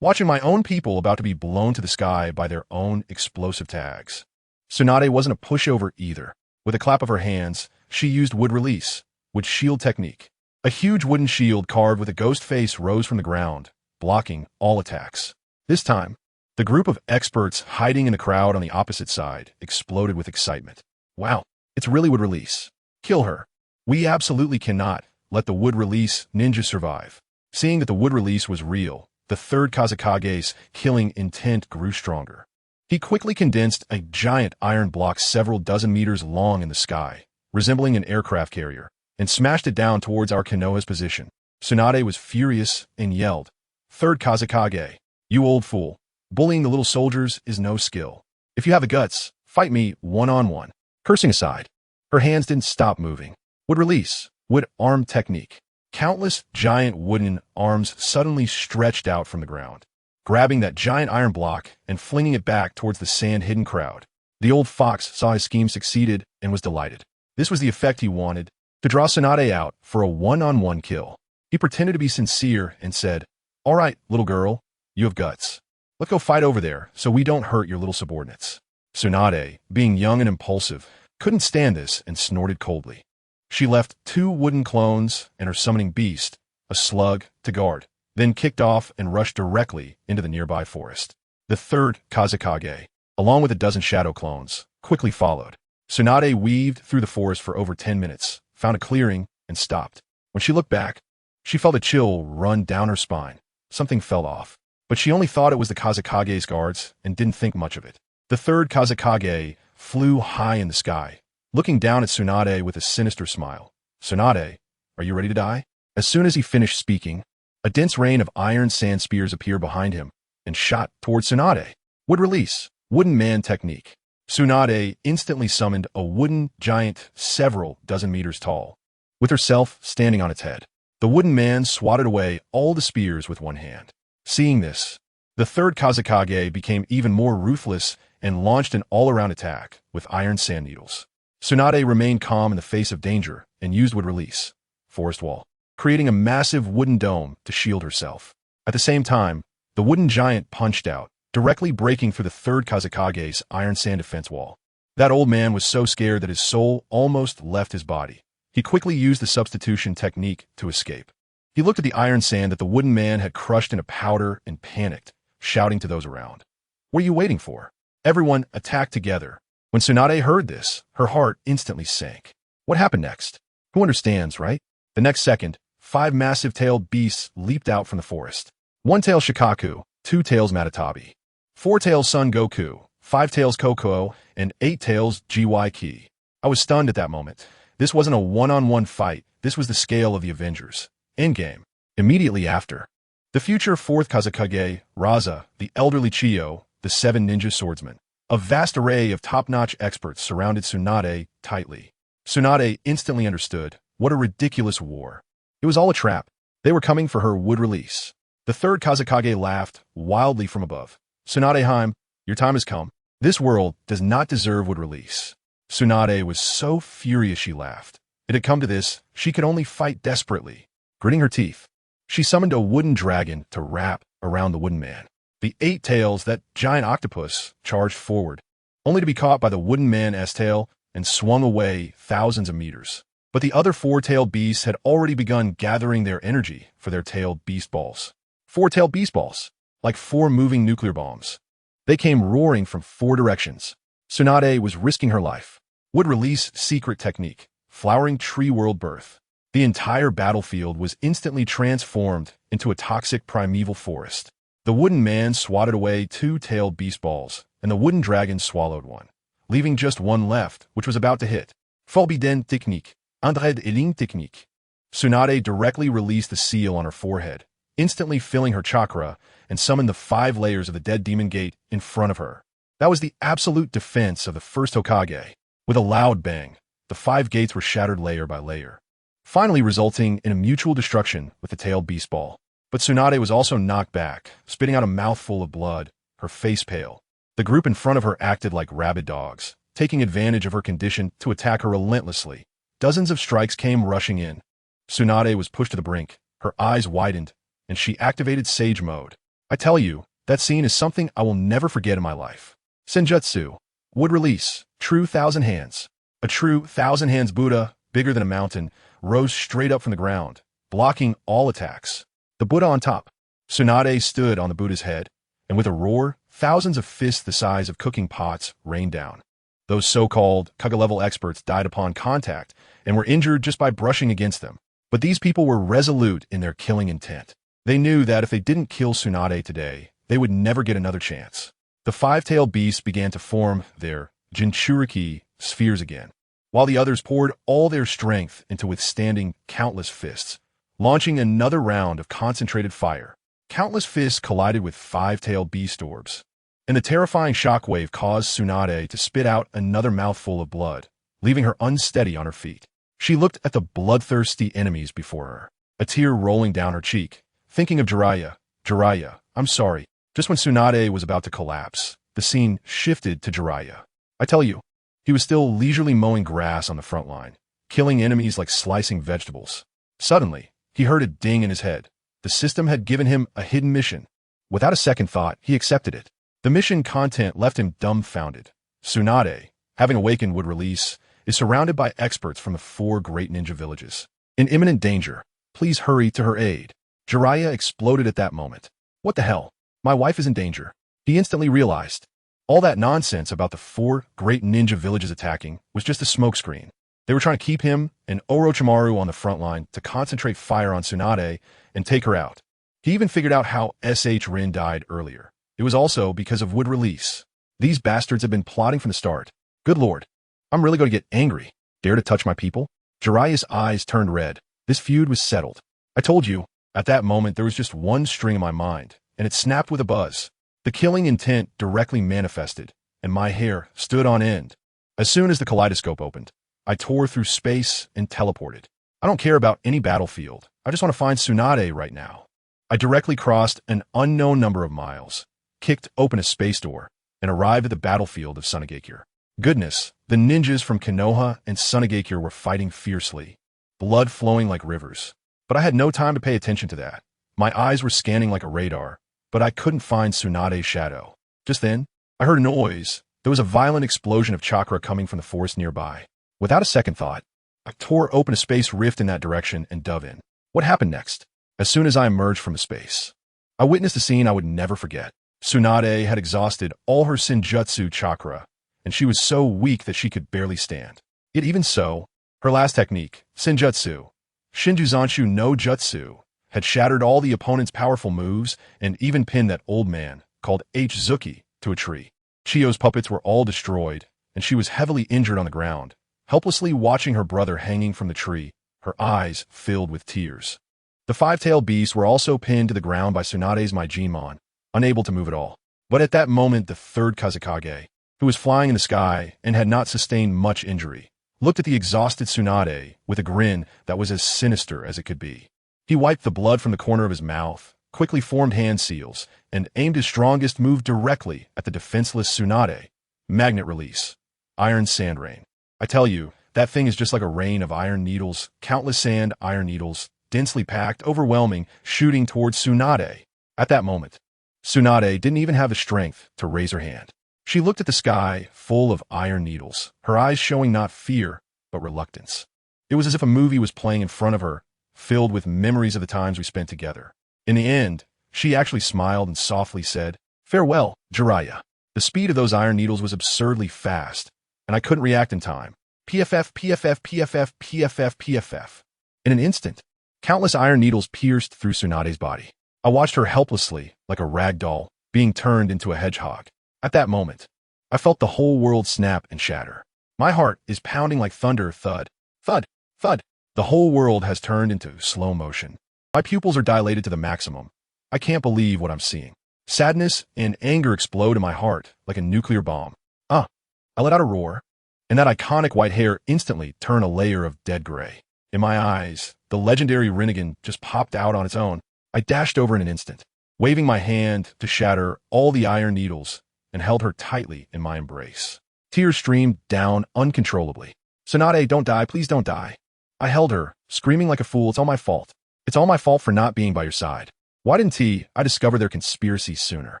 Watching my own people about to be blown to the sky by their own explosive tags. Tsunade wasn't a pushover either. With a clap of her hands, she used wood release, with shield technique. A huge wooden shield carved with a ghost face rose from the ground, blocking all attacks. This time, the group of experts hiding in the crowd on the opposite side exploded with excitement. Wow, it's really wood release. Kill her. We absolutely cannot let the wood release ninja survive. Seeing that the wood release was real, the third Kazekage's killing intent grew stronger. He quickly condensed a giant iron block several dozen meters long in the sky, resembling an aircraft carrier, and smashed it down towards our Konoha's position. Tsunade was furious and yelled, "Third Kazekage, you old fool. Bullying the little soldiers is no skill. If you have the guts, fight me one-on-one." Cursing aside, her hands didn't stop moving. Would release, would arm technique. Countless giant wooden arms suddenly stretched out from the ground, grabbing that giant iron block and flinging it back towards the sand-hidden crowd. The old fox saw his scheme succeeded and was delighted. This was the effect he wanted, to draw Tsunade out for a one-on-one kill. He pretended to be sincere and said, "All right, little girl, you have guts. Let's go fight over there so we don't hurt your little subordinates." Tsunade, being young and impulsive, couldn't stand this and snorted coldly. She left 2 wooden clones and her summoning beast, a slug, to guard, then kicked off and rushed directly into the nearby forest. The third Kazekage, along with a dozen shadow clones, quickly followed. Tsunade weaved through the forest for over 10 minutes, found a clearing, and stopped. When she looked back, she felt a chill run down her spine. Something fell off, but she only thought it was the Kazekage's guards and didn't think much of it. The third Kazekage flew high in the sky, looking down at Tsunade with a sinister smile. "Tsunade, are you ready to die?" As soon as he finished speaking, a dense rain of iron sand spears appeared behind him and shot toward Tsunade. Wood release, wooden man technique. Tsunade instantly summoned a wooden giant several dozen meters tall, with herself standing on its head. The wooden man swatted away all the spears with one hand. Seeing this, the third Kazekage became even more ruthless and launched an all-around attack with iron sand needles. Tsunade remained calm in the face of danger and used wood release, forest wall, creating a massive wooden dome to shield herself. At the same time, the wooden giant punched out, directly breaking through the third Kazekage's iron sand defense wall. That old man was so scared that his soul almost left his body. He quickly used the substitution technique to escape. He looked at the iron sand that the wooden man had crushed into powder and panicked, shouting to those around, "What are you waiting for?" Everyone attacked together. When Tsunade heard this, her heart instantly sank. What happened next? Who understands, right? The next second, 5 massive-tailed beasts leaped out from the forest. 1 tail Shikaku, 2 tails Matatabi, 4 tails Son Goku, 5 tails Kokuo, and 8 tails GYK. I was stunned at that moment. This wasn't a one-on-one fight. This was the scale of the Avengers. Endgame. Immediately after, the future 4th Kazekage, Raza, the elderly Chiyo, the 7 ninja swordsmen. A vast array of top-notch experts surrounded Tsunade tightly. Tsunade instantly understood. What a ridiculous war. It was all a trap. They were coming for her wood release. The third Kazekage laughed wildly from above. "Tsunadeheim, your time has come. This world does not deserve wood release." Tsunade was so furious she laughed. It had come to this, she could only fight desperately. Gritting her teeth, she summoned a wooden dragon to wrap around the wooden man. The 8 tails, that giant octopus, charged forward, only to be caught by the wooden man's tail and swung away thousands of meters. But the other 4-tailed beasts had already begun gathering their energy for their tailed beast balls. 4-tailed beast balls, like 4 moving nuclear bombs. They came roaring from 4 directions. Tsunade was risking her life. Would release secret technique, flowering tree world birth. The entire battlefield was instantly transformed into a toxic primeval forest. The wooden man swatted away 2-tailed beast balls, and the wooden dragon swallowed one, leaving just one left, which was about to hit. Forbidden technique, Andred Eling technique. Tsunade directly released the seal on her forehead, instantly filling her chakra, and summoned the 5 layers of the dead demon gate in front of her. That was the absolute defense of the first Hokage. With a loud bang, the 5 gates were shattered layer by layer, finally resulting in a mutual destruction with the tailed beast ball. But Tsunade was also knocked back, spitting out a mouthful of blood, her face pale. The group in front of her acted like rabid dogs, taking advantage of her condition to attack her relentlessly. Dozens of strikes came rushing in. Tsunade was pushed to the brink, her eyes widened, and she activated Sage Mode. I tell you, that scene is something I will never forget in my life. Senjutsu. Would release. True Thousand Hands. A true Thousand Hands Buddha, bigger than a mountain, rose straight up from the ground, blocking all attacks. The Buddha on top. Tsunade stood on the Buddha's head, and with a roar, thousands of fists the size of cooking pots rained down. Those so-called Kaga-level experts died upon contact and were injured just by brushing against them. But these people were resolute in their killing intent. They knew that if they didn't kill Tsunade today, they would never get another chance. The five-tailed beasts began to form their Jinchuriki spheres again, while the others poured all their strength into withstanding countless fists, launching another round of concentrated fire. Countless fists collided with five-tailed beast orbs, and the terrifying shockwave caused Tsunade to spit out another mouthful of blood, leaving her unsteady on her feet. She looked at the bloodthirsty enemies before her, a tear rolling down her cheek, thinking of Jiraiya. Jiraiya, I'm sorry. Just when Tsunade was about to collapse, the scene shifted to Jiraiya. I tell you, he was still leisurely mowing grass on the front line, killing enemies like slicing vegetables. Suddenly, he heard a ding in his head. The system had given him a hidden mission. Without a second thought, he accepted it. The mission content left him dumbfounded. Tsunade, having awakened would release, is surrounded by experts from the 4 great ninja villages. In imminent danger. Please hurry to her aid. Jiraiya exploded at that moment. What the hell? My wife is in danger. He instantly realized. All that nonsense about the 4 great ninja villages attacking was just a smokescreen. They were trying to keep him and Orochimaru on the front line to concentrate fire on Tsunade and take her out. He even figured out how S.H. Rin died earlier. It was also because of wood release. These bastards had been plotting from the start. Good lord. I'm really going to get angry. Dare to touch my people? Jiraiya's eyes turned red. This feud was settled. I told you. At that moment, there was just one string in my mind, and it snapped with a buzz. The killing intent directly manifested, and my hair stood on end. As soon as the kaleidoscope opened, I tore through space and teleported. I don't care about any battlefield. I just want to find Tsunade right now. I directly crossed an unknown number of miles, kicked open a space door, and arrived at the battlefield of Sunagakure. Goodness, the ninjas from Konoha and Sunagakure were fighting fiercely, blood flowing like rivers. But I had no time to pay attention to that. My eyes were scanning like a radar, but I couldn't find Tsunade's shadow. Just then, I heard a noise. There was a violent explosion of chakra coming from the forest nearby. Without a second thought, I tore open a space rift in that direction and dove in. What happened next? As soon as I emerged from the space, I witnessed a scene I would never forget. Tsunade had exhausted all her Senjutsu chakra, and she was so weak that she could barely stand. Yet even so, her last technique, Senjutsu, Shinjuzanshu no Jutsu, had shattered all the opponent's powerful moves and even pinned that old man, called H-Zuki, to a tree. Chiyo's puppets were all destroyed, and she was heavily injured on the ground, helplessly watching her brother hanging from the tree, her eyes filled with tears. The 5-tailed beasts were also pinned to the ground by Tsunade's Maijinmon, unable to move at all. But at that moment, the 3rd Kazekage, who was flying in the sky and had not sustained much injury, looked at the exhausted Tsunade with a grin that was as sinister as it could be. He wiped the blood from the corner of his mouth, quickly formed hand seals, and aimed his strongest move directly at the defenseless Tsunade. Magnet release. Iron sand rain. I tell you, that thing is just like a rain of iron needles, countless sand iron needles, densely packed, overwhelming, shooting towards Tsunade. At that moment, Tsunade didn't even have the strength to raise her hand. She looked at the sky, full of iron needles, her eyes showing not fear, but reluctance. It was as if a movie was playing in front of her, filled with memories of the times we spent together. In the end, she actually smiled and softly said, "Farewell, Jiraiya." The speed of those iron needles was absurdly fast, and I couldn't react in time. PFF, PFF, PFF, PFF, PFF. In an instant, countless iron needles pierced through Tsunade's body. I watched her helplessly, like a rag doll, being turned into a hedgehog. At that moment, I felt the whole world snap and shatter. My heart is pounding like thunder, thud, thud, thud. The whole world has turned into slow motion. My pupils are dilated to the maximum. I can't believe what I'm seeing. Sadness and anger explode in my heart like a nuclear bomb. I let out a roar, and that iconic white hair instantly turned a layer of dead gray. In my eyes, the legendary Rinnegan just popped out on its own. I dashed over in an instant, waving my hand to shatter all the iron needles, and held her tightly in my embrace. Tears streamed down uncontrollably. "Tsunade, don't die, please don't die." I held her, screaming like a fool. "It's all my fault. It's all my fault for not being by your side. Why didn't I discover their conspiracy sooner?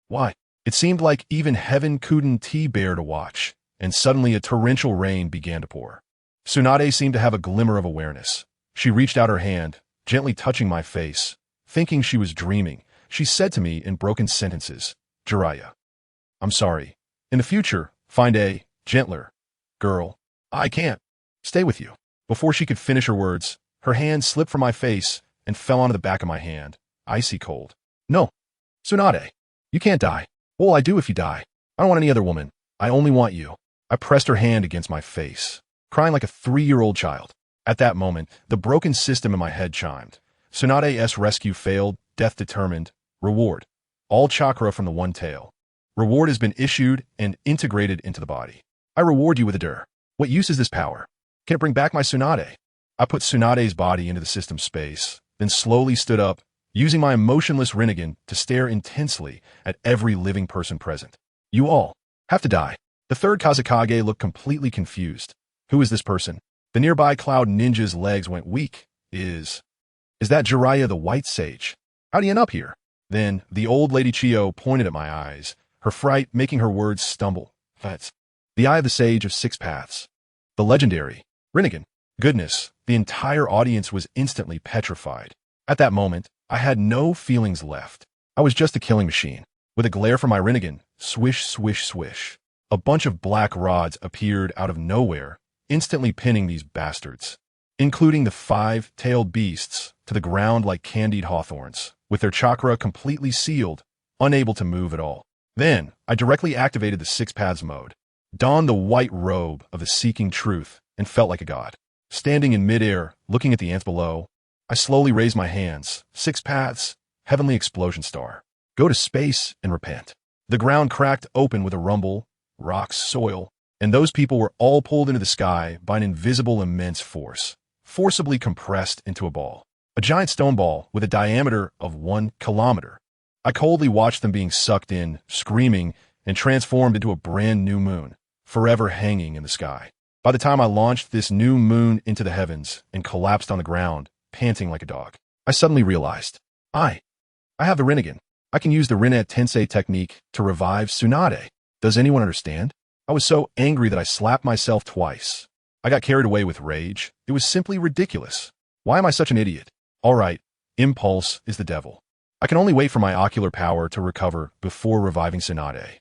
Why?" It seemed like even heaven couldn't bear to watch, and suddenly a torrential rain began to pour. Tsunade seemed to have a glimmer of awareness. She reached out her hand, gently touching my face. Thinking she was dreaming, she said to me in broken sentences, "Jiraiya, I'm sorry. In the future, find a gentler girl. I can't stay with you." Before she could finish her words, her hand slipped from my face and fell onto the back of my hand, icy cold. "No, Tsunade, you can't die. What will I do if you die? I don't want any other woman. I only want you." I pressed her hand against my face, crying like a 3-year-old child. At that moment, the broken system in my head chimed. Tsunade's rescue failed, death determined, reward. All chakra from the one tail. Reward has been issued and integrated into the body. I reward you with a dir. What use is this power? Can it bring back my Tsunade? I put Tsunade's body into the system space, then slowly stood up, using my emotionless Rinnegan to stare intensely at every living person present. "You all have to die." The third Kazekage looked completely confused. "Who is this person?" The nearby cloud ninja's legs went weak. Is that Jiraiya the White Sage? How'd he end up here?" Then the old lady Chiyo pointed at my eyes, her fright making her words stumble. "That's the Eye of the Sage of Six Paths. The legendary Rinnegan." Goodness, the entire audience was instantly petrified. At that moment, I had no feelings left. I was just a killing machine. With a glare from my Rinnegan, swish, swish, swish, a bunch of black rods appeared out of nowhere, instantly pinning these bastards, including the 5-tailed beasts, to the ground like candied hawthorns, with their chakra completely sealed, unable to move at all. Then, I directly activated the Six Paths mode, donned the white robe of the Seeking Truth, and felt like a god. Standing in midair, looking at the ants below, I slowly raised my hands. Six Paths, Heavenly Explosion Star. Go to space and repent. The ground cracked open with a rumble, rocks, soil, and those people were all pulled into the sky by an invisible immense force, forcibly compressed into a ball. A giant stone ball with a diameter of 1 kilometer. I coldly watched them being sucked in, screaming, and transformed into a brand new moon, forever hanging in the sky. By the time I launched this new moon into the heavens and collapsed on the ground, panting like a dog, I suddenly realized, I have the Rinnegan. I can use the Rinne Tensei technique to revive Tsunade. Does anyone understand? I was so angry that I slapped myself twice. I got carried away with rage. It was simply ridiculous. Why am I such an idiot? All right, impulse is the devil. I can only wait for my ocular power to recover before reviving Tsunade.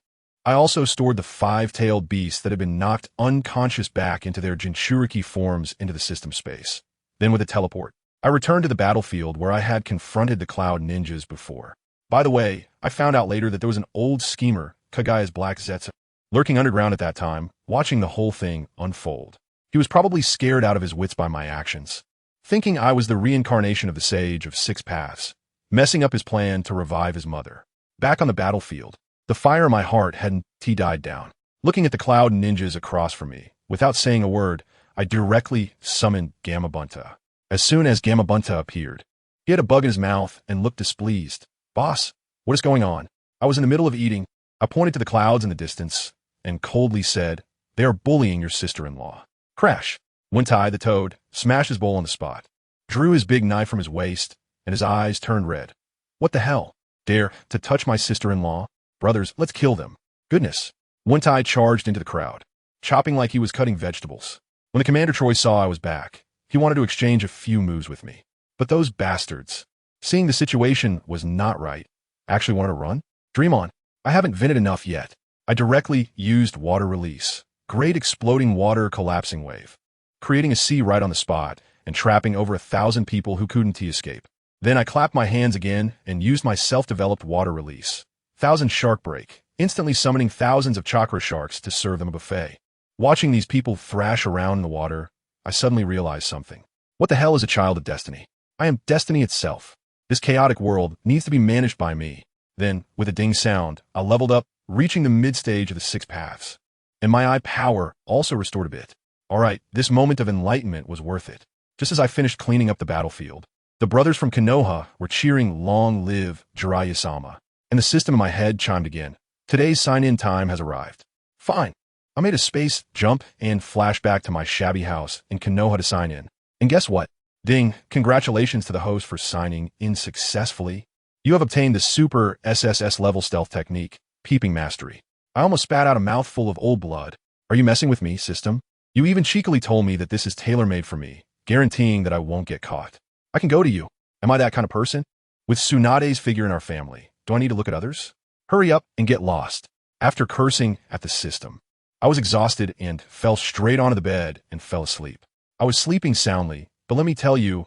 I also stored the 5-tailed beasts that had been knocked unconscious back into their Jinchuriki forms into the system space. Then with a teleport, I returned to the battlefield where I had confronted the cloud ninjas before. By the way, I found out later that there was an old schemer, Kagaya's Black Zetsu, lurking underground at that time, watching the whole thing unfold. He was probably scared out of his wits by my actions, thinking I was the reincarnation of the Sage of Six Paths, messing up his plan to revive his mother. Back on the battlefield, the fire in my heart hadn't died down. Looking at the cloud ninjas across from me, without saying a word, I directly summoned Gamabunta. As soon as Gamabunta appeared, he had a bug in his mouth and looked displeased. "Boss, what is going on?" I was in the middle of eating. I pointed to the clouds in the distance and coldly said, "They are bullying your sister-in-law." Crash! Wuntai, the toad, smashed his bowl on the spot, drew his big knife from his waist, and his eyes turned red. "What the hell? Dare to touch my sister-in-law? Brothers, let's kill them." Goodness! Wuntai charged into the crowd, chopping like he was cutting vegetables. When the Commander Troy saw I was back, he wanted to exchange a few moves with me. But those bastards, seeing the situation was not right, actually wanted to run? Dream on. I haven't vented enough yet. I directly used water release. Great exploding water collapsing wave, creating a sea right on the spot and trapping over 1,000 people who couldn't escape. Then I clapped my hands again and used my self-developed water release. 1,000 shark break, instantly summoning thousands of chakra sharks to serve them a buffet. Watching these people thrash around in the water, I suddenly realized something. What the hell is a child of destiny? I am destiny itself. This chaotic world needs to be managed by me. Then, with a ding sound, I leveled up, reaching the mid-stage of the Six Paths. And my eye power also restored a bit. Alright, this moment of enlightenment was worth it. Just as I finished cleaning up the battlefield, The brothers from Konoha were cheering "Long live Jiraiya-sama," and the system in my head chimed again. Today's sign-in time has arrived. Fine. I made a space jump and flash back to my shabby house in Konoha to sign in. And guess what? Ding, congratulations to the host for signing in successfully. You have obtained the super SSS level stealth technique, Peeping Mastery. I almost spat out a mouthful of old blood. Are you messing with me, system? You even cheekily told me that this is tailor-made for me, guaranteeing that I won't get caught. I can go to you. Am I that kind of person? With Tsunade's figure in our family, do I need to look at others? Hurry up and get lost. After cursing at the system, I was exhausted and fell straight onto the bed and fell asleep. I was sleeping soundly, but let me tell you,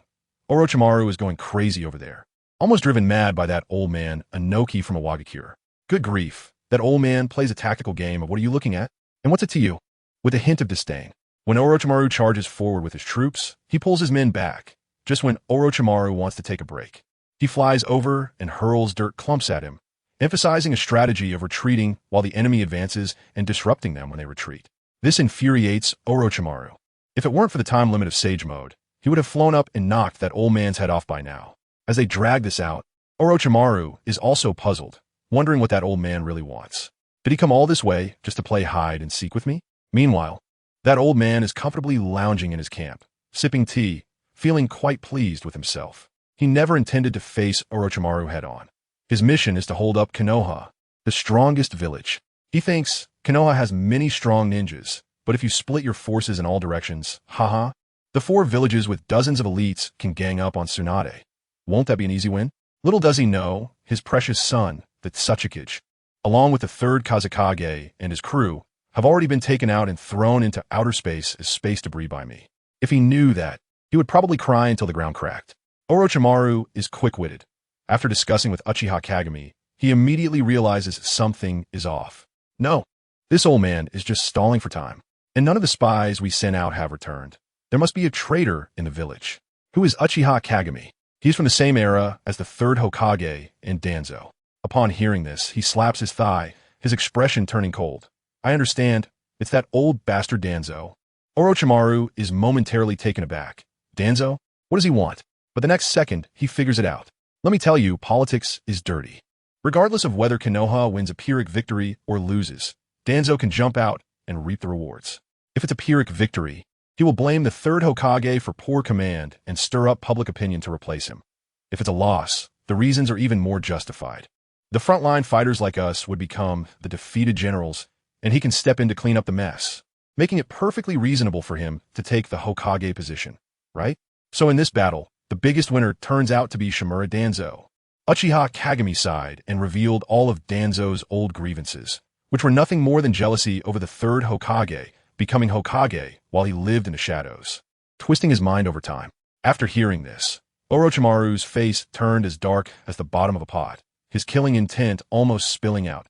Orochimaru is going crazy over there. Almost driven mad by that old man, Inoki from Awakens. Good grief, that old man plays a tactical game of what are you looking at? And what's it to you? With a hint of disdain. When Orochimaru charges forward with his troops, he pulls his men back, just when Orochimaru wants to take a break. He flies over and hurls dirt clumps at him, emphasizing a strategy of retreating while the enemy advances and disrupting them when they retreat. This infuriates Orochimaru. If it weren't for the time limit of Sage Mode, he would have flown up and knocked that old man's head off by now. As they drag this out, Orochimaru is also puzzled, wondering what that old man really wants. Did he come all this way just to play hide and seek with me? Meanwhile, that old man is comfortably lounging in his camp, sipping tea, feeling quite pleased with himself. He never intended to face Orochimaru head-on. His mission is to hold up Konoha, the strongest village. He thinks Konoha has many strong ninjas, but if you split your forces in all directions, haha, the 4 villages with dozens of elites can gang up on Tsunade. Won't that be an easy win? Little does he know, his precious son, the Tsuchikage, along with the 3rd Kazekage and his crew, have already been taken out and thrown into outer space as space debris by me. If he knew that, he would probably cry until the ground cracked. Orochimaru is quick-witted. After discussing with Uchiha Kagami, he immediately realizes something is off. No, this old man is just stalling for time, and none of the spies we sent out have returned. There must be a traitor in the village. Who is Uchiha Kagami? He's from the same era as the 3rd Hokage and Danzo. Upon hearing this, he slaps his thigh, his expression turning cold. I understand. It's that old bastard Danzo. Orochimaru is momentarily taken aback. Danzo? What does he want? But the next second, he figures it out. Let me tell you, politics is dirty. Regardless of whether Konoha wins a Pyrrhic victory or loses, Danzo can jump out and reap the rewards. If it's a Pyrrhic victory, he will blame the 3rd Hokage for poor command and stir up public opinion to replace him. If it's a loss, the reasons are even more justified. The frontline fighters like us would become the defeated generals, and he can step in to clean up the mess, making it perfectly reasonable for him to take the Hokage position, right? So in this battle, the biggest winner turns out to be Shimura Danzo. Uchiha Kagami sighed and revealed all of Danzo's old grievances, which were nothing more than jealousy over the 3rd Hokage becoming Hokage while he lived in the shadows, twisting his mind over time. After hearing this, Orochimaru's face turned as dark as the bottom of a pot, his killing intent almost spilling out.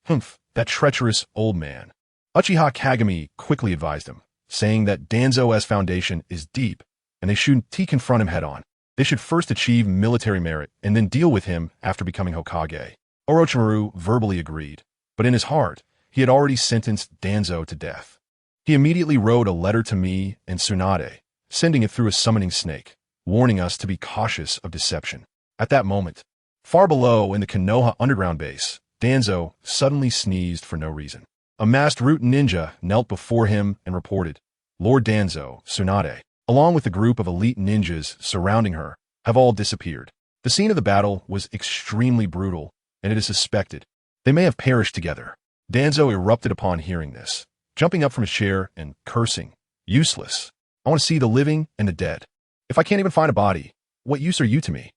Humph, that treacherous old man. Uchiha Kagami quickly advised him, saying that Danzo's foundation is deep, and they shouldn't confront him head-on. They should first achieve military merit and then deal with him after becoming Hokage. Orochimaru verbally agreed, but in his heart, he had already sentenced Danzo to death. He immediately wrote a letter to me and Tsunade, sending it through a summoning snake, warning us to be cautious of deception. At that moment, far below in the Konoha underground base, Danzo suddenly sneezed for no reason. A masked root ninja knelt before him and reported, Lord Danzo, Tsunade, along with the group of elite ninjas surrounding her, have all disappeared. The scene of the battle was extremely brutal, and it is suspected they may have perished together. Danzo erupted upon hearing this, jumping up from his chair and cursing, useless. I want to see the living and the dead. If I can't even find a body, what use are you to me?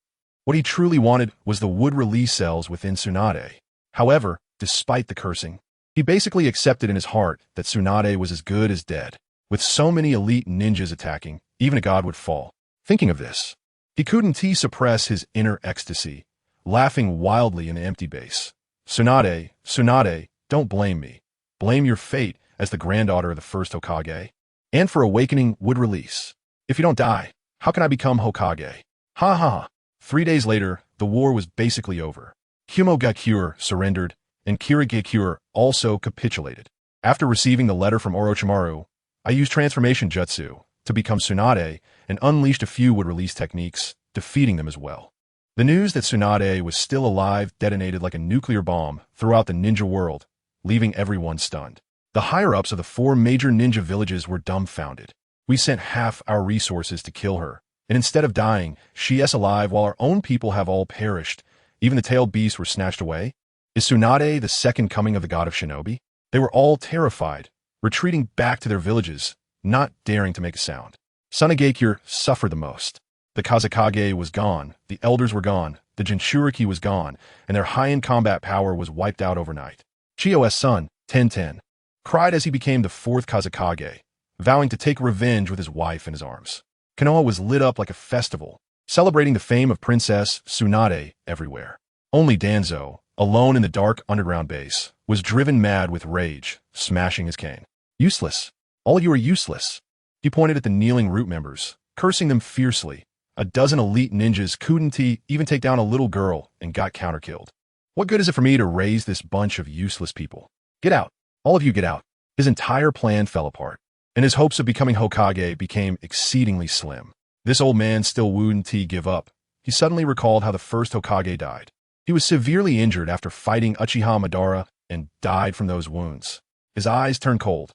What he truly wanted was the wood release cells within Tsunade. However, despite the cursing, he basically accepted in his heart that Tsunade was as good as dead. With so many elite ninjas attacking, even a god would fall. Thinking of this, he couldn't suppress his inner ecstasy, laughing wildly in the empty base. Tsunade, Tsunade, don't blame me. Blame your fate as the granddaughter of the 1st Hokage, and for awakening wood release. If you don't die, how can I become Hokage? Ha ha. 3 days later, the war was basically over. Kumogakure surrendered, and Kirigakure also capitulated. After receiving the letter from Orochimaru, I used transformation jutsu to become Tsunade and unleashed a few wood release techniques defeating them as well. The news that Tsunade was still alive detonated like a nuclear bomb throughout the ninja world, leaving everyone stunned. The higher-ups of the 4 major ninja villages were dumbfounded. We sent half our resources to kill her, and instead of dying, she is alive while our own people have all perished. Even the tailed beasts were snatched away. Is Tsunade the second coming of the god of shinobi? They were all terrified, retreating back to their villages, not daring to make a sound. Sunagakure suffered the most. The Kazekage was gone, the elders were gone, the Jinchuriki was gone, and their high-end combat power was wiped out overnight. Chiyo's son, Tenten, cried as he became the 4th Kazekage, vowing to take revenge with his wife in his arms. Konoha was lit up like a festival, celebrating the fame of Princess Tsunade everywhere. Only Danzo, alone in the dark underground base, was driven mad with rage, smashing his cane. Useless. All you are useless. He pointed at the kneeling root members, cursing them fiercely. A dozen elite ninjas couldn't even take down a little girl and got counterkilled. What good is it for me to raise this bunch of useless people? Get out. All of you get out. His entire plan fell apart, and his hopes of becoming Hokage became exceedingly slim. This old man still wouldn't give up. He suddenly recalled how the first Hokage died. He was severely injured after fighting Uchiha Madara and died from those wounds. His eyes turned cold.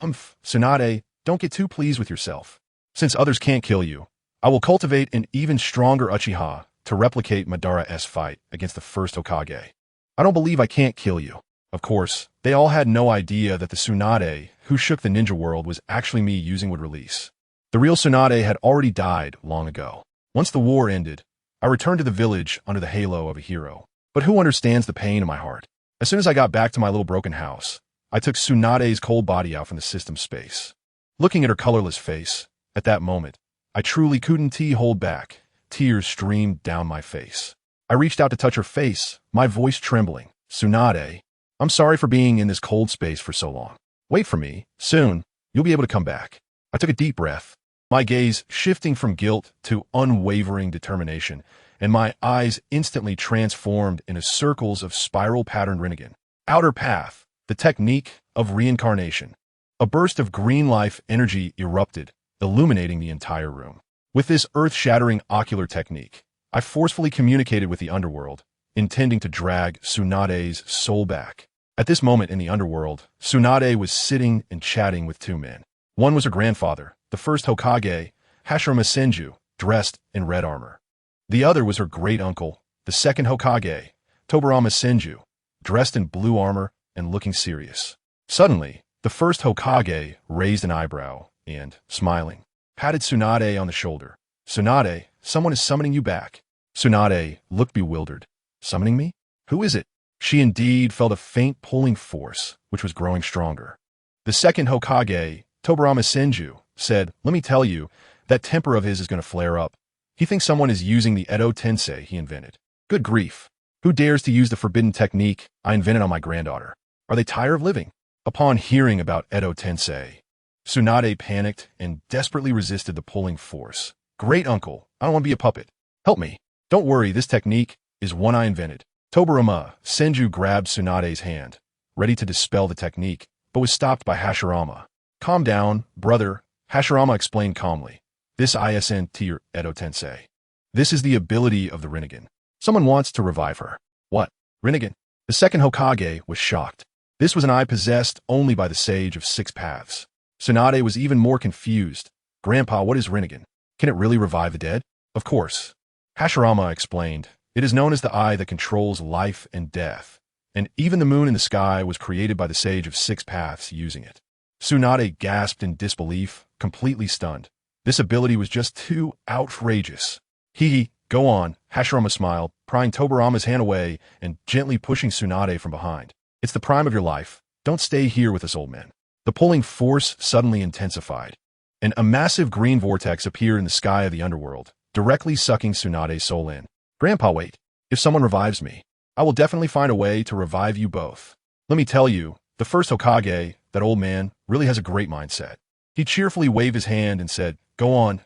Tsunade, don't get too pleased with yourself. Since others can't kill you, I will cultivate an even stronger Uchiha to replicate Madara's fight against the first Hokage. I don't believe I can't kill you. Of course, they all had no idea that the Tsunade who shook the ninja world was actually me using would release. The real Tsunade had already died long ago. Once the war ended, I returned to the village under the halo of a hero. But who understands the pain in my heart? As soon as I got back to my little broken house, I took Tsunade's cold body out from the system space. Looking at her colorless face, at that moment, I truly couldn't hold back. Tears streamed down my face. I reached out to touch her face, my voice trembling. Tsunade, I'm sorry for being in this cold space for so long. Wait for me. Soon, you'll be able to come back. I took a deep breath, my gaze shifting from guilt to unwavering determination, and my eyes instantly transformed into circles of spiral-patterned Rinnegan. Outer Path, the technique of reincarnation. A burst of green life energy erupted, illuminating the entire room. With this earth-shattering ocular technique, I forcefully communicated with the underworld, intending to drag Tsunade's soul back. At this moment in the underworld, Tsunade was sitting and chatting with 2 men. One was her grandfather, the first Hokage, Hashirama Senju, dressed in red armor. The other was her great-uncle, the second Hokage, Tobirama Senju, dressed in blue armor and looking serious. Suddenly, the first Hokage raised an eyebrow and, smiling, patted Tsunade on the shoulder. Tsunade, someone is summoning you back. Tsunade looked bewildered. Summoning me? Who is it? She indeed felt a faint pulling force, which was growing stronger. The second Hokage, Tobirama Senju, said, let me tell you, that temper of his is going to flare up. He thinks someone is using the Edo Tensei he invented. Good grief. Who dares to use the forbidden technique I invented on my granddaughter? Are they tired of living? Upon hearing about Edo Tensei, Tsunade panicked and desperately resisted the pulling force. Great uncle, I don't want to be a puppet. Help me. Don't worry, this technique is one I invented. Tobirama Senju grabbed Tsunade's hand, ready to dispel the technique, but was stopped by Hashirama. Calm down, brother, Hashirama explained calmly. This isn't your Edo Tensei. This is the ability of the Rinnegan. Someone wants to revive her. What? Rinnegan? The second Hokage was shocked. This was an eye possessed only by the Sage of 6 Paths. Tsunade was even more confused. Grandpa, what is Rinnegan? Can it really revive the dead? Of course. Hashirama explained. It is known as the eye that controls life and death, and even the moon in the sky was created by the Sage of 6 Paths using it. Tsunade gasped in disbelief, completely stunned. This ability was just too outrageous. Hee, go on, Hashirama smiled, prying Tobirama's hand away and gently pushing Tsunade from behind. It's the prime of your life. Don't stay here with us old men. The pulling force suddenly intensified, and a massive green vortex appeared in the sky of the underworld, directly sucking Tsunade's soul in. Grandpa, wait. If someone revives me, I will definitely find a way to revive you both. Let me tell you, the first Hokage, that old man, really has a great mindset. He cheerfully waved his hand and said, go on,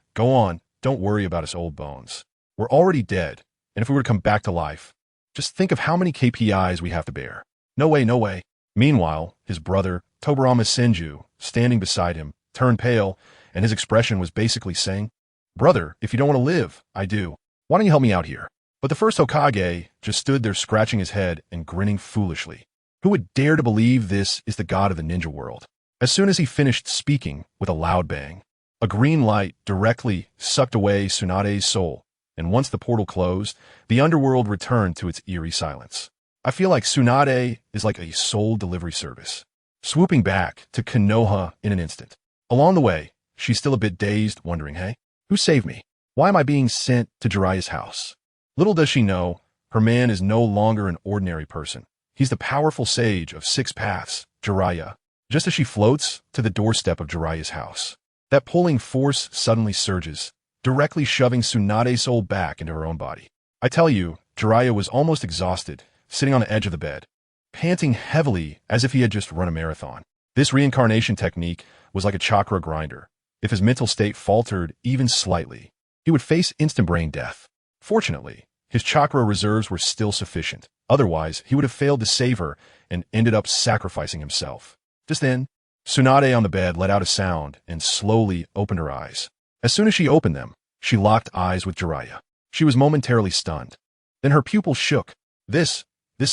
don't worry about us old bones. We're already dead, and if we were to come back to life, just think of how many KPIs we have to bear. No way, no way. Meanwhile, his brother, Tobirama Senju, standing beside him, turned pale, and his expression was basically saying, brother, if you don't want to live, I do. Why don't you help me out here? But the first Hokage just stood there scratching his head and grinning foolishly. Who would dare to believe this is the god of the ninja world? As soon as he finished speaking with a loud bang, a green light directly sucked away Tsunade's soul, and once the portal closed, the underworld returned to its eerie silence. I feel like Tsunade is like a soul delivery service, swooping back to Konoha in an instant. Along the way, she's still a bit dazed, wondering, hey, who saved me? Why am I being sent to Jiraiya's house? Little does she know, her man is no longer an ordinary person. He's the powerful sage of 6 paths, Jiraiya. Just as she floats to the doorstep of Jiraiya's house, that pulling force suddenly surges, directly shoving Tsunade's soul back into her own body. I tell you, Jiraiya was almost exhausted, sitting on the edge of the bed, panting heavily as if he had just run a marathon. This reincarnation technique was like a chakra grinder. If his mental state faltered even slightly, he would face instant brain death. Fortunately, his chakra reserves were still sufficient. Otherwise, he would have failed to save her and ended up sacrificing himself. Just then, Tsunade on the bed let out a sound and slowly opened her eyes. As soon as she opened them, she locked eyes with Jiraiya. She was momentarily stunned. Then her pupils shook. This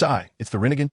eye, it's the Rinnegan?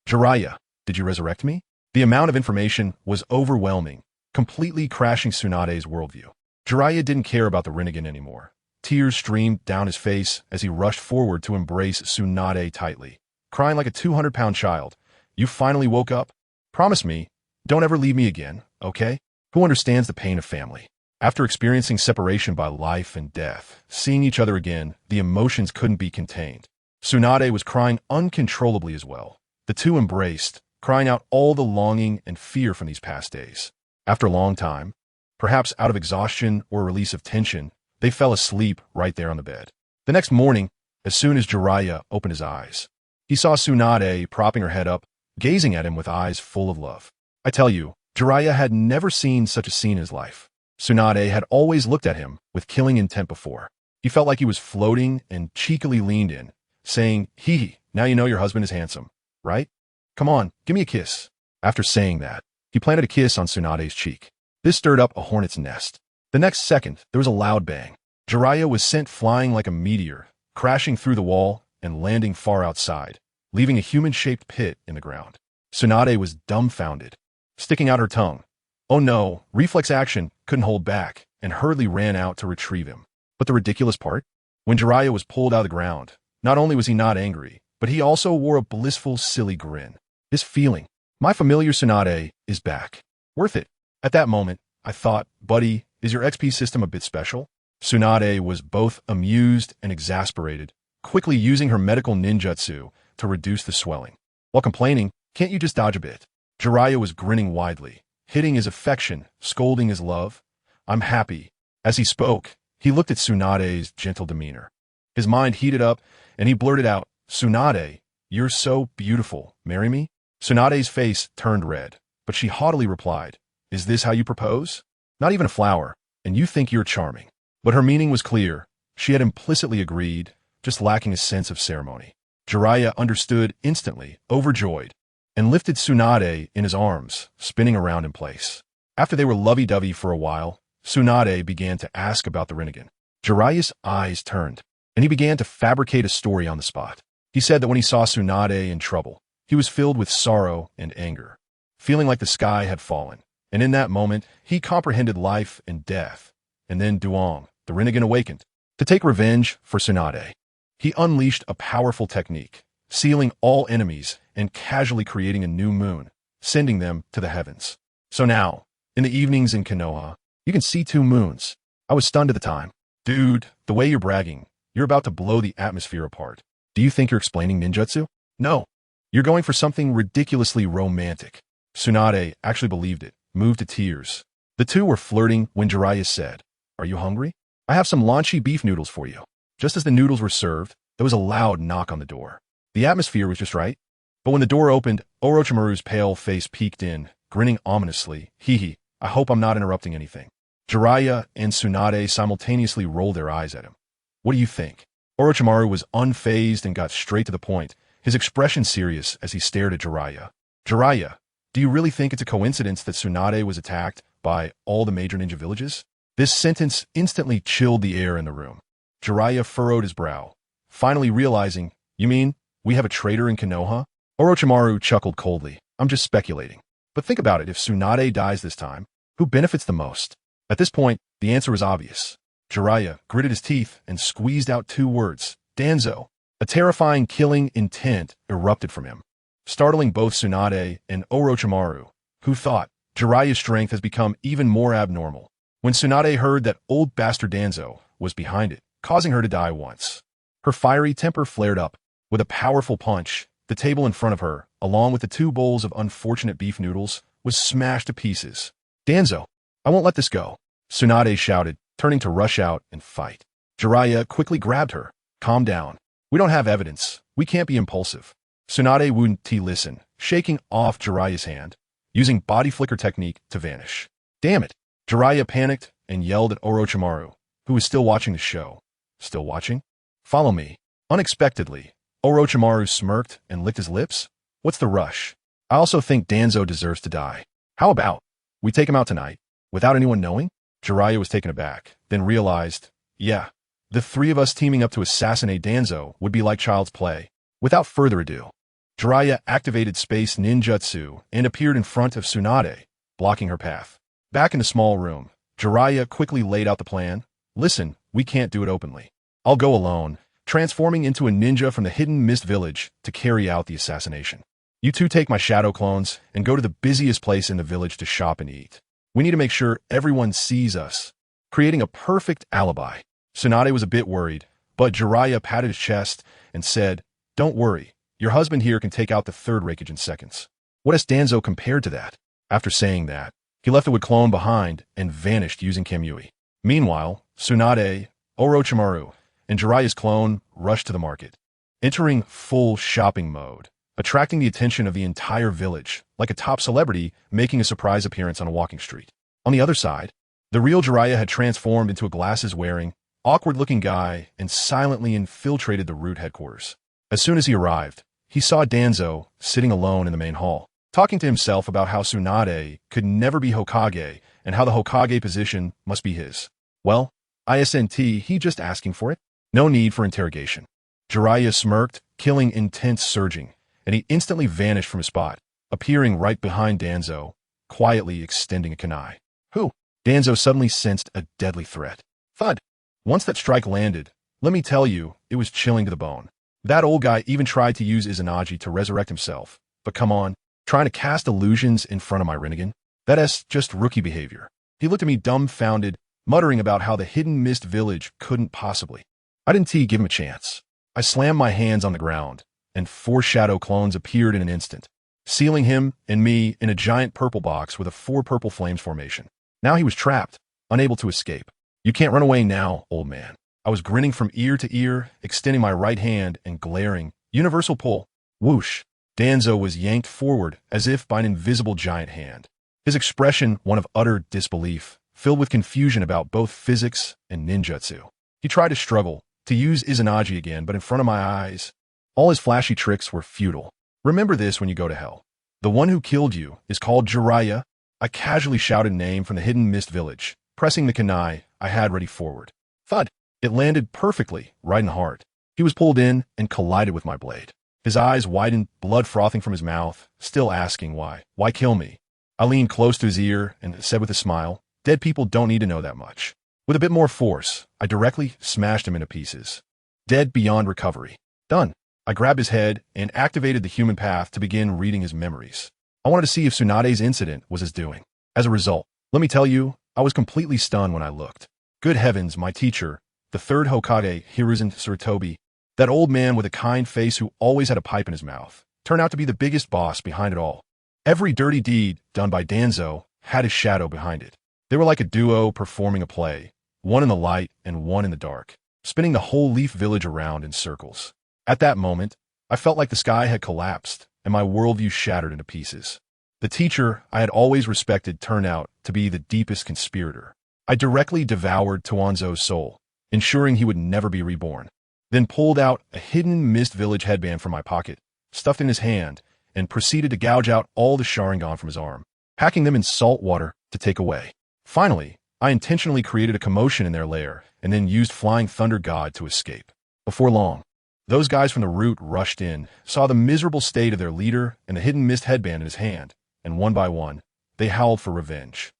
Jiraiya, did you resurrect me? The amount of information was overwhelming, completely crashing Tsunade's worldview. Jiraiya didn't care about the Rinnegan anymore. Tears streamed down his face as he rushed forward to embrace Tsunade tightly, crying like a 200-pound child. You finally woke up? Promise me, don't ever leave me again, okay? Who understands the pain of family? After experiencing separation by life and death, seeing each other again, the emotions couldn't be contained. Tsunade was crying uncontrollably as well. The two embraced, crying out all the longing and fear from these past days. After a long time, perhaps out of exhaustion or a release of tension, they fell asleep right there on the bed. The next morning, as soon as Jiraiya opened his eyes, he saw Tsunade propping her head up, gazing at him with eyes full of love. I tell you, Jiraiya had never seen such a scene in his life. Tsunade had always looked at him with killing intent before. He felt like he was floating and cheekily leaned in, saying, hee, now you know your husband is handsome, right? Come on, give me a kiss. After saying that, he planted a kiss on Tsunade's cheek. This stirred up a hornet's nest. The next second, there was a loud bang. Jiraiya was sent flying like a meteor, crashing through the wall and landing far outside, leaving a human-shaped pit in the ground. Tsunade was dumbfounded, sticking out her tongue. Oh no, reflex action couldn't hold back, and hurriedly ran out to retrieve him. But the ridiculous part? When Jiraiya was pulled out of the ground, not only was he not angry, but he also wore a blissful, silly grin. This feeling, my familiar Tsunade is back. Worth it. At that moment, I thought, buddy, is your XP system a bit special? Tsunade was both amused and exasperated, quickly using her medical ninjutsu to reduce the swelling. While complaining, can't you just dodge a bit? Jiraiya was grinning widely, hitting his affection, scolding his love. I'm happy. As he spoke, he looked at Tsunade's gentle demeanor. His mind heated up, and he blurted out, Tsunade, you're so beautiful. Marry me? Tsunade's face turned red, but she haughtily replied, is this how you propose? Not even a flower, and you think you're charming. But her meaning was clear. She had implicitly agreed, just lacking a sense of ceremony. Jiraiya understood instantly, overjoyed, and lifted Tsunade in his arms, spinning around in place. After they were lovey-dovey for a while, Tsunade began to ask about the Rinnegan. Jiraiya's eyes turned, and he began to fabricate a story on the spot. He said that when he saw Tsunade in trouble, he was filled with sorrow and anger, feeling like the sky had fallen. And in that moment, he comprehended life and death. And then Duong, the Rinnegan, awakened. To take revenge for Tsunade, he unleashed a powerful technique, sealing all enemies and casually creating a new moon, sending them to the heavens. So now, in the evenings in Konoha, you can see 2 moons. I was stunned at the time. Dude, the way you're bragging, you're about to blow the atmosphere apart. Do you think you're explaining ninjutsu? No. You're going for something ridiculously romantic. Tsunade actually believed it, moved to tears. The two were flirting when Jiraiya said, are you hungry? I have some launchy beef noodles for you. Just as the noodles were served, there was a loud knock on the door. The atmosphere was just right. But when the door opened, Orochimaru's pale face peeked in, grinning ominously. Hee, I hope I'm not interrupting anything. Jiraiya and Tsunade simultaneously rolled their eyes at him. What do you think? Orochimaru was unfazed and got straight to the point, his expression serious as he stared at Jiraiya. Jiraiya, do you really think it's a coincidence that Tsunade was attacked by all the major ninja villages? This sentence instantly chilled the air in the room. Jiraiya furrowed his brow, finally realizing, "You mean, we have a traitor in Konoha?" Orochimaru chuckled coldly. "I'm just speculating. But think about it, if Tsunade dies this time, who benefits the most?" At this point, the answer was obvious. Jiraiya gritted his teeth and squeezed out 2 words, "Danzo." A terrifying killing intent erupted from him, startling both Tsunade and Orochimaru, who thought Jiraiya's strength has become even more abnormal. When Tsunade heard that old bastard Danzo was behind it, causing her to die once, her fiery temper flared up. With a powerful punch, the table in front of her, along with the 2 bowls of unfortunate beef noodles, was smashed to pieces. "Danzo, I won't let this go," Tsunade shouted, turning to rush out and fight. Jiraiya quickly grabbed her. "Calm down. We don't have evidence. We can't be impulsive." Tsunade wouldn't listen, shaking off Jiraiya's hand, using body flicker technique to vanish. "Damn it!" Jiraiya panicked and yelled at Orochimaru, who was still watching the show. "Still watching? Follow me." Unexpectedly, Orochimaru smirked and licked his lips. "What's the rush? I also think Danzo deserves to die. How about we take him out tonight, without anyone knowing?" Jiraiya was taken aback, then realized, yeah, the 3 of us teaming up to assassinate Danzo would be like child's play. Without further ado, Jiraiya activated space ninjutsu and appeared in front of Tsunade, blocking her path. Back in the small room, Jiraiya quickly laid out the plan. "Listen, we can't do it openly. I'll go alone, transforming into a ninja from the hidden mist village to carry out the assassination. You 2 take my shadow clones and go to the busiest place in the village to shop and eat. We need to make sure everyone sees us, creating a perfect alibi." Tsunade was a bit worried, but Jiraiya patted his chest and said, "Don't worry, your husband here can take out the 3rd Raikage in seconds. What is Danzo compared to that?" After saying that, he left the wood clone behind and vanished using Kamui. Meanwhile, Tsunade, Orochimaru, and Jiraiya's clone rushed to the market, entering full shopping mode, attracting the attention of the entire village, like a top celebrity making a surprise appearance on a walking street. On the other side, the real Jiraiya had transformed into a glasses-wearing, awkward-looking guy and silently infiltrated the root headquarters. As soon as he arrived, he saw Danzo sitting alone in the main hall, talking to himself about how Tsunade could never be Hokage and how the Hokage position must be his. Well, isn't he just asking for it? No need for interrogation. Jiraiya smirked, killing intense surging, and he instantly vanished from his spot, appearing right behind Danzo, quietly extending a kunai. "Who?" Danzo suddenly sensed a deadly threat. Thud! Once that strike landed, let me tell you, it was chilling to the bone. That old guy even tried to use Izanagi to resurrect himself. But come on, trying to cast illusions in front of my Rinnegan? That's just rookie behavior. He looked at me dumbfounded, muttering about how the hidden mist village couldn't possibly. I didn't give him a chance. I slammed my hands on the ground, and 4 shadow clones appeared in an instant, sealing him and me in a giant purple box with a 4 purple flames formation. Now he was trapped, unable to escape. "You can't run away now, old man." I was grinning from ear to ear, extending my right hand and glaring. Universal pull. Whoosh. Danzo was yanked forward as if by an invisible giant hand. His expression one of utter disbelief, filled with confusion about both physics and ninjutsu. He tried to struggle, to use Izanagi again, but in front of my eyes, all his flashy tricks were futile. "Remember this when you go to hell. The one who killed you is called Jiraiya." I casually shouted a name from the hidden mist village, pressing the kunai I had ready forward. Thud! It landed perfectly, right in the heart. He was pulled in and collided with my blade. His eyes widened, blood frothing from his mouth, still asking why. "Why kill me?" I leaned close to his ear and said with a smile, "Dead people don't need to know that much." With a bit more force, I directly smashed him into pieces. Dead beyond recovery. Done. I grabbed his head and activated the human path to begin reading his memories. I wanted to see if Tsunade's incident was his doing. As a result, let me tell you, I was completely stunned when I looked. Good heavens, my teacher, the 3rd Hokage, Hiruzen Sarutobi, that old man with a kind face who always had a pipe in his mouth, turned out to be the biggest boss behind it all. Every dirty deed done by Danzo had his shadow behind it. They were like a duo performing a play, one in the light and one in the dark, spinning the whole Leaf Village around in circles. At that moment, I felt like the sky had collapsed and my worldview shattered into pieces. The teacher I had always respected turned out to be the deepest conspirator. I directly devoured Tuanzo's soul, ensuring he would never be reborn, then pulled out a hidden Mist Village headband from my pocket, stuffed in his hand, and proceeded to gouge out all the Sharingan from his arm, packing them in salt water to take away. Finally, I intentionally created a commotion in their lair and then used Flying Thunder God to escape. Before long, those guys from the root rushed in, saw the miserable state of their leader and the hidden mist headband in his hand, and one by one, they howled for revenge.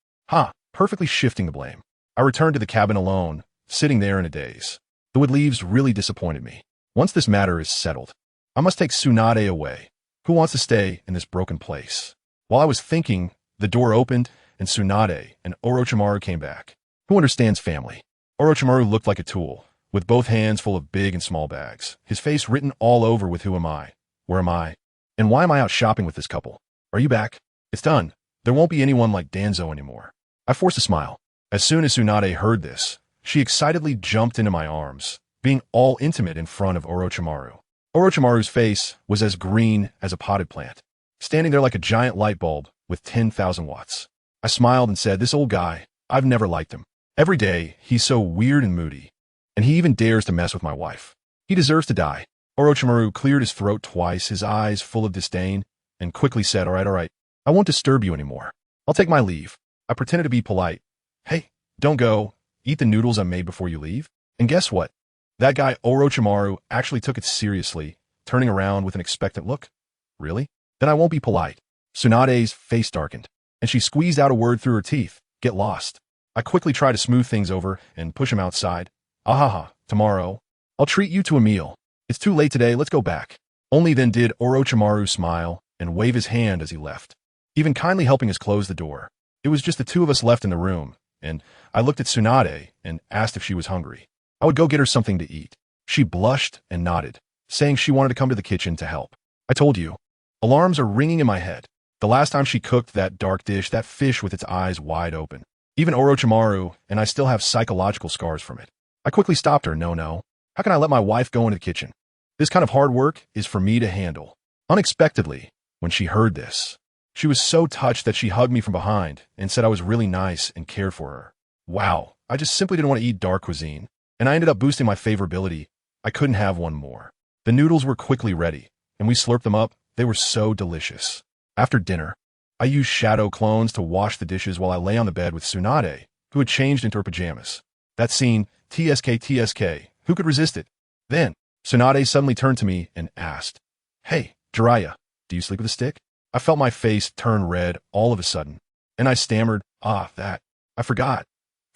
Perfectly shifting the blame. I returned to the cabin alone, sitting there in a daze. The wood leaves really disappointed me. Once this matter is settled, I must take Tsunade away. Who wants to stay in this broken place? While I was thinking, the door opened, and Tsunade and Orochimaru came back. Who understands family? Orochimaru looked like a tool, with both hands full of big and small bags, his face written all over with who am I, where am I, and why am I out shopping with this couple? Are you back? It's done. There won't be anyone like Danzo anymore. I forced a smile. As soon as Tsunade heard this, she excitedly jumped into my arms, being all intimate in front of Orochimaru. Orochimaru's face was as green as a potted plant, standing there like a giant light bulb with 10,000 watts. I smiled and said, this old guy, I've never liked him. Every day, he's so weird and moody, and he even dares to mess with my wife. He deserves to die. Orochimaru cleared his throat twice, his eyes full of disdain, and quickly said, all right, I won't disturb you anymore. I'll take my leave. I pretended to be polite. Hey, don't go. Eat the noodles I made before you leave. And guess what? That guy Orochimaru actually took it seriously, turning around with an expectant look. Really? Then I won't be polite. Tsunade's face darkened, and she squeezed out a word through her teeth. Get lost. I quickly tried to smooth things over and push him outside. Tomorrow. I'll treat you to a meal. It's too late today, let's go back. Only then did Orochimaru smile and wave his hand as he left, even kindly helping us close the door. It was just the two of us left in the room, and I looked at Tsunade and asked if she was hungry. I would go get her something to eat. She blushed and nodded, saying she wanted to come to the kitchen to help. I told you. Alarms are ringing in my head. The last time she cooked that dark dish, that fish with its eyes wide open. Even Orochimaru and I still have psychological scars from it. I quickly stopped her. No. How can I let my wife go into the kitchen? This kind of hard work is for me to handle. Unexpectedly, when she heard this, she was so touched that she hugged me from behind and said I was really nice and cared for her. Wow, I just simply didn't want to eat dark cuisine, and I ended up boosting my favorability. I couldn't have one more. The noodles were quickly ready, and we slurped them up. They were so delicious. After dinner, I used shadow clones to wash the dishes while I lay on the bed with Tsunade, who had changed into her pajamas. That scene, TSK, who could resist it? Then, Tsunade suddenly turned to me and asked, Hey, Jiraiya, do you sleep with a stick? I felt my face turn red all of a sudden, and I stammered, that. I forgot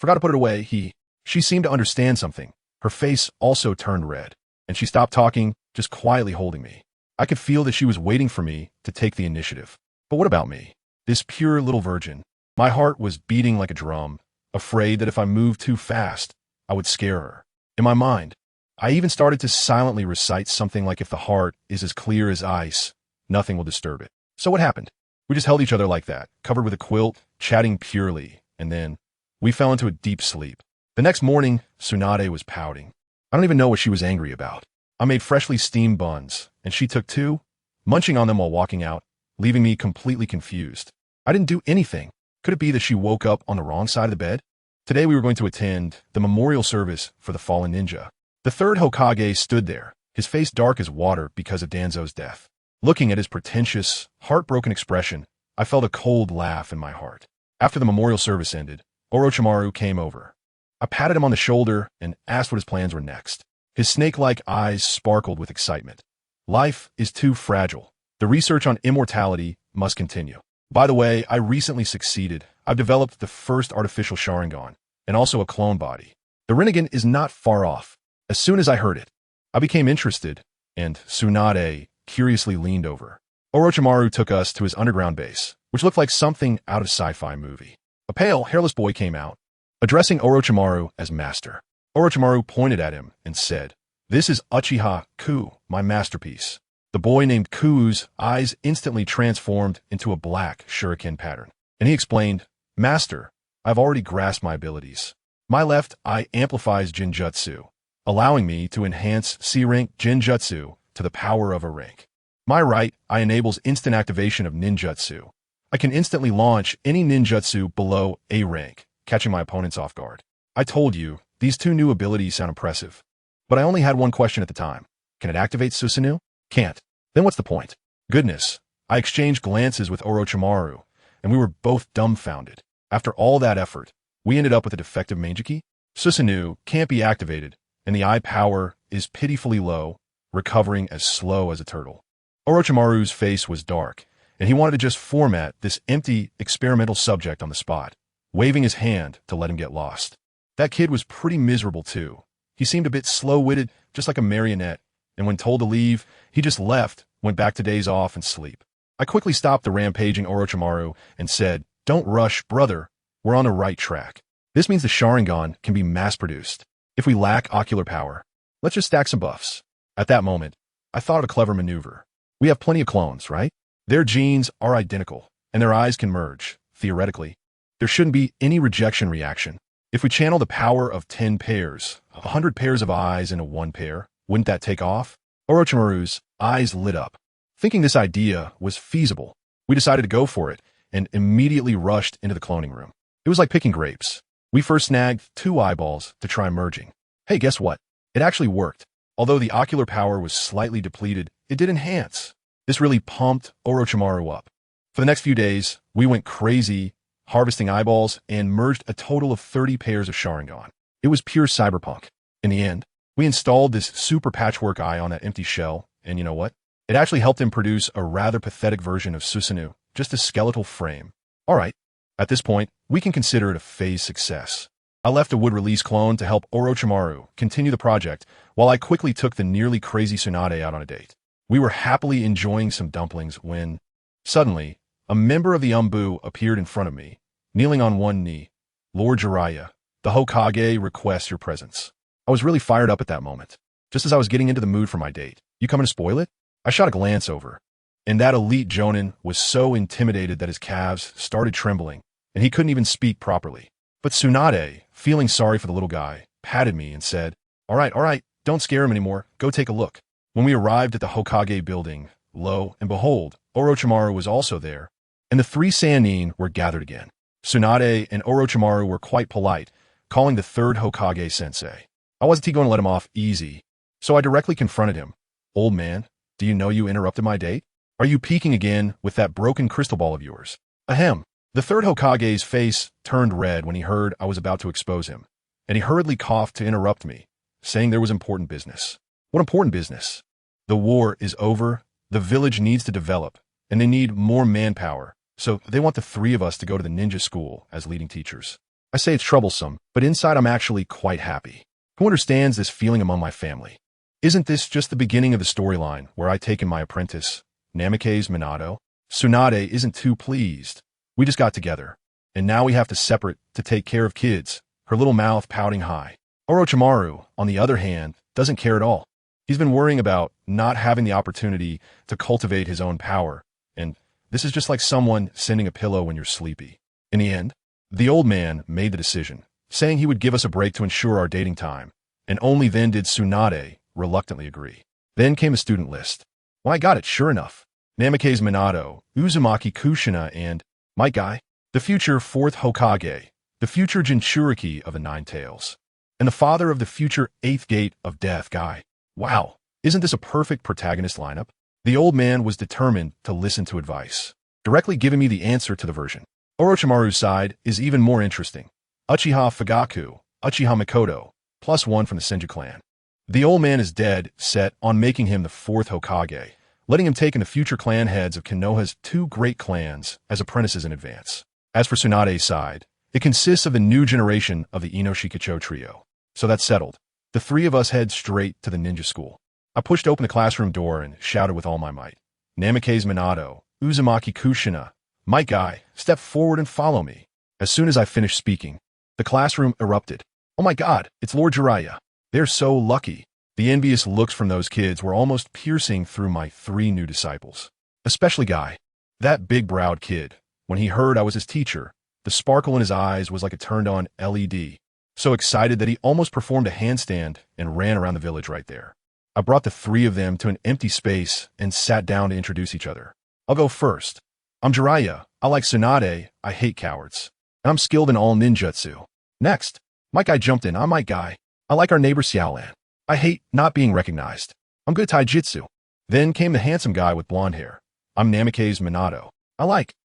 to put it away. She seemed to understand something. Her face also turned red, and she stopped talking, just quietly holding me. I could feel that she was waiting for me to take the initiative. But what about me? This pure little virgin. My heart was beating like a drum, afraid that if I moved too fast, I would scare her. In my mind, I even started to silently recite something like, if the heart is as clear as ice, nothing will disturb it. So what happened? We just held each other like that, covered with a quilt, chatting purely, and then we fell into a deep sleep. The next morning, Tsunade was pouting. I don't even know what she was angry about. I made freshly steamed buns, and she took two, munching on them while walking out, leaving me completely confused. I didn't do anything. Could it be that she woke up on the wrong side of the bed? Today we were going to attend the memorial service for the fallen ninja. The third Hokage stood there, his face dark as water because of Danzo's death. Looking at his pretentious, heartbroken expression, I felt a cold laugh in my heart. After the memorial service ended, Orochimaru came over. I patted him on the shoulder and asked what his plans were next. His snake-like eyes sparkled with excitement. Life is too fragile. The research on immortality must continue. By the way, I recently succeeded. I've developed the first artificial Sharingan, and also a clone body. The Rinnegan is not far off. As soon as I heard it, I became interested, and Tsunade curiously leaned over. Orochimaru took us to his underground base, which looked like something out of sci-fi movie. A pale, hairless boy came out, addressing Orochimaru as master. Orochimaru pointed at him and said, This is Uchiha Ku, my masterpiece. The boy named Ku's eyes instantly transformed into a black shuriken pattern, and he explained, Master, I've already grasped my abilities. My left eye amplifies Jinjutsu, allowing me to enhance C-rank Jinjutsu to the power of a rank. My right eye enables instant activation of ninjutsu. I can instantly launch any ninjutsu below A rank, catching my opponents off guard. I told you, these two new abilities sound impressive. But I only had one question at the time. Can it activate Susanoo? Can't. Then what's the point? Goodness. I exchanged glances with Orochimaru, and we were both dumbfounded. After all that effort, We ended up with a defective Mangeki. Susanoo can't be activated, and the eye power is pitifully low, recovering as slow as a turtle. Orochimaru's face was dark, and he wanted to just format this empty, experimental subject on the spot, waving his hand to let him get lost. That kid was pretty miserable too. He seemed a bit slow-witted, just like a marionette, and when told to leave, he just left, went back to days off and sleep. I quickly stopped the rampaging Orochimaru and said, "Don't rush, brother. We're on the right track. This means the Sharingan can be mass-produced. If we lack ocular power, let's just stack some buffs." At that moment, I thought of a clever maneuver. We have plenty of clones, right? Their genes are identical, and their eyes can merge, theoretically. There shouldn't be any rejection reaction. If we channel the power of 10 pairs, 100 pairs of eyes into one pair, wouldn't that take off? Orochimaru's eyes lit up. Thinking this idea was feasible, we decided to go for it and immediately rushed into the cloning room. It was like picking grapes. We first snagged 2 eyeballs to try merging. Hey, guess what? It actually worked. Although the ocular power was slightly depleted, it did enhance. This really pumped Orochimaru up. For the next few days, we went crazy, harvesting eyeballs, and merged a total of 30 pairs of Sharingan. It was pure cyberpunk. In the end, we installed this super patchwork eye on that empty shell, and you know what? It actually helped him produce a rather pathetic version of Susanoo, just a skeletal frame. Alright, at this point, we can consider it a phase success. I left a wood-release clone to help Orochimaru continue the project, while I quickly took the nearly crazy Tsunade out on a date. We were happily enjoying some dumplings when, suddenly, a member of the Umbu appeared in front of me, kneeling on one knee. "Lord Jiraiya, the Hokage requests your presence." I was really fired up at that moment. Just as I was getting into the mood for my date. "You coming to spoil it?" I shot a glance over, and that elite Jonin was so intimidated that his calves started trembling, and he couldn't even speak properly. But Tsunade, feeling sorry for the little guy, patted me and said, all right, don't scare him anymore, go take a look." When we arrived at the Hokage building, lo and behold, Orochimaru was also there, and the 3 Sannin were gathered again. Tsunade and Orochimaru were quite polite, calling the 3rd Hokage sensei. I wasn't going to let him off easy, so I directly confronted him. "Old man, do you know you interrupted my date? Are you peeking again with that broken crystal ball of yours?" Ahem. The 3rd Hokage's face turned red when he heard I was about to expose him, and he hurriedly coughed to interrupt me, saying there was important business. What important business? The war is over, the village needs to develop, and they need more manpower, so they want the 3 of us to go to the ninja school as leading teachers. I say it's troublesome, but inside I'm actually quite happy. Who understands this feeling among my family? Isn't this just the beginning of the storyline where I take in my apprentice, Namikaze Minato? Tsunade isn't too pleased. We just got together, and now we have to separate to take care of kids, her little mouth pouting high. Orochimaru, on the other hand, doesn't care at all. He's been worrying about not having the opportunity to cultivate his own power, and this is just like someone sending a pillow when you're sleepy. In the end, the old man made the decision, saying he would give us a break to ensure our dating time, and only then did Tsunade reluctantly agree. Then came a student list. Well, I got it, sure enough. Namikaze Minato, Uzumaki Kushina, and my guy, the future 4th Hokage, the future Jinchuriki of the 9 Tails, and the father of the future 8th Gate of Death guy. Wow, isn't this a perfect protagonist lineup? The old man was determined to listen to advice, directly giving me the answer to the version. Orochimaru's side is even more interesting. Uchiha Fugaku, Uchiha Mikoto, +1 from the Senju clan. The old man is dead set on making him the 4th Hokage, letting him take in the future clan heads of Konoha's 2 great clans as apprentices in advance. As for Tsunade's side, it consists of the new generation of the Inoshikacho trio. So that's settled. The 3 of us head straight to the ninja school. I pushed open the classroom door and shouted with all my might. Namikaze Minato, Uzumaki Kushina, my guy, step forward and follow me. As soon as I finished speaking, the classroom erupted. Oh my god, it's Lord Jiraiya. They're so lucky. The envious looks from those kids were almost piercing through my 3 new disciples. Especially Guy. That big-browed kid. When he heard I was his teacher, the sparkle in his eyes was like a turned-on LED. So excited that he almost performed a handstand and ran around the village right there. I brought the 3 of them to an empty space and sat down to introduce each other. I'll go first. I'm Jiraiya. I like Tsunade. I hate cowards. And I'm skilled in all ninjutsu. Next, my guy jumped in. I'm my guy. I like our neighbor Xiaolan. I hate not being recognized. I'm good at taijutsu. Then came the handsome guy with blonde hair. I'm Namikaze Minato.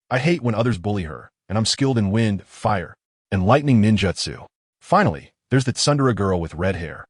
I hate when others bully her, and I'm skilled in wind, fire, and lightning ninjutsu. Finally, there's the tsundere girl with red hair,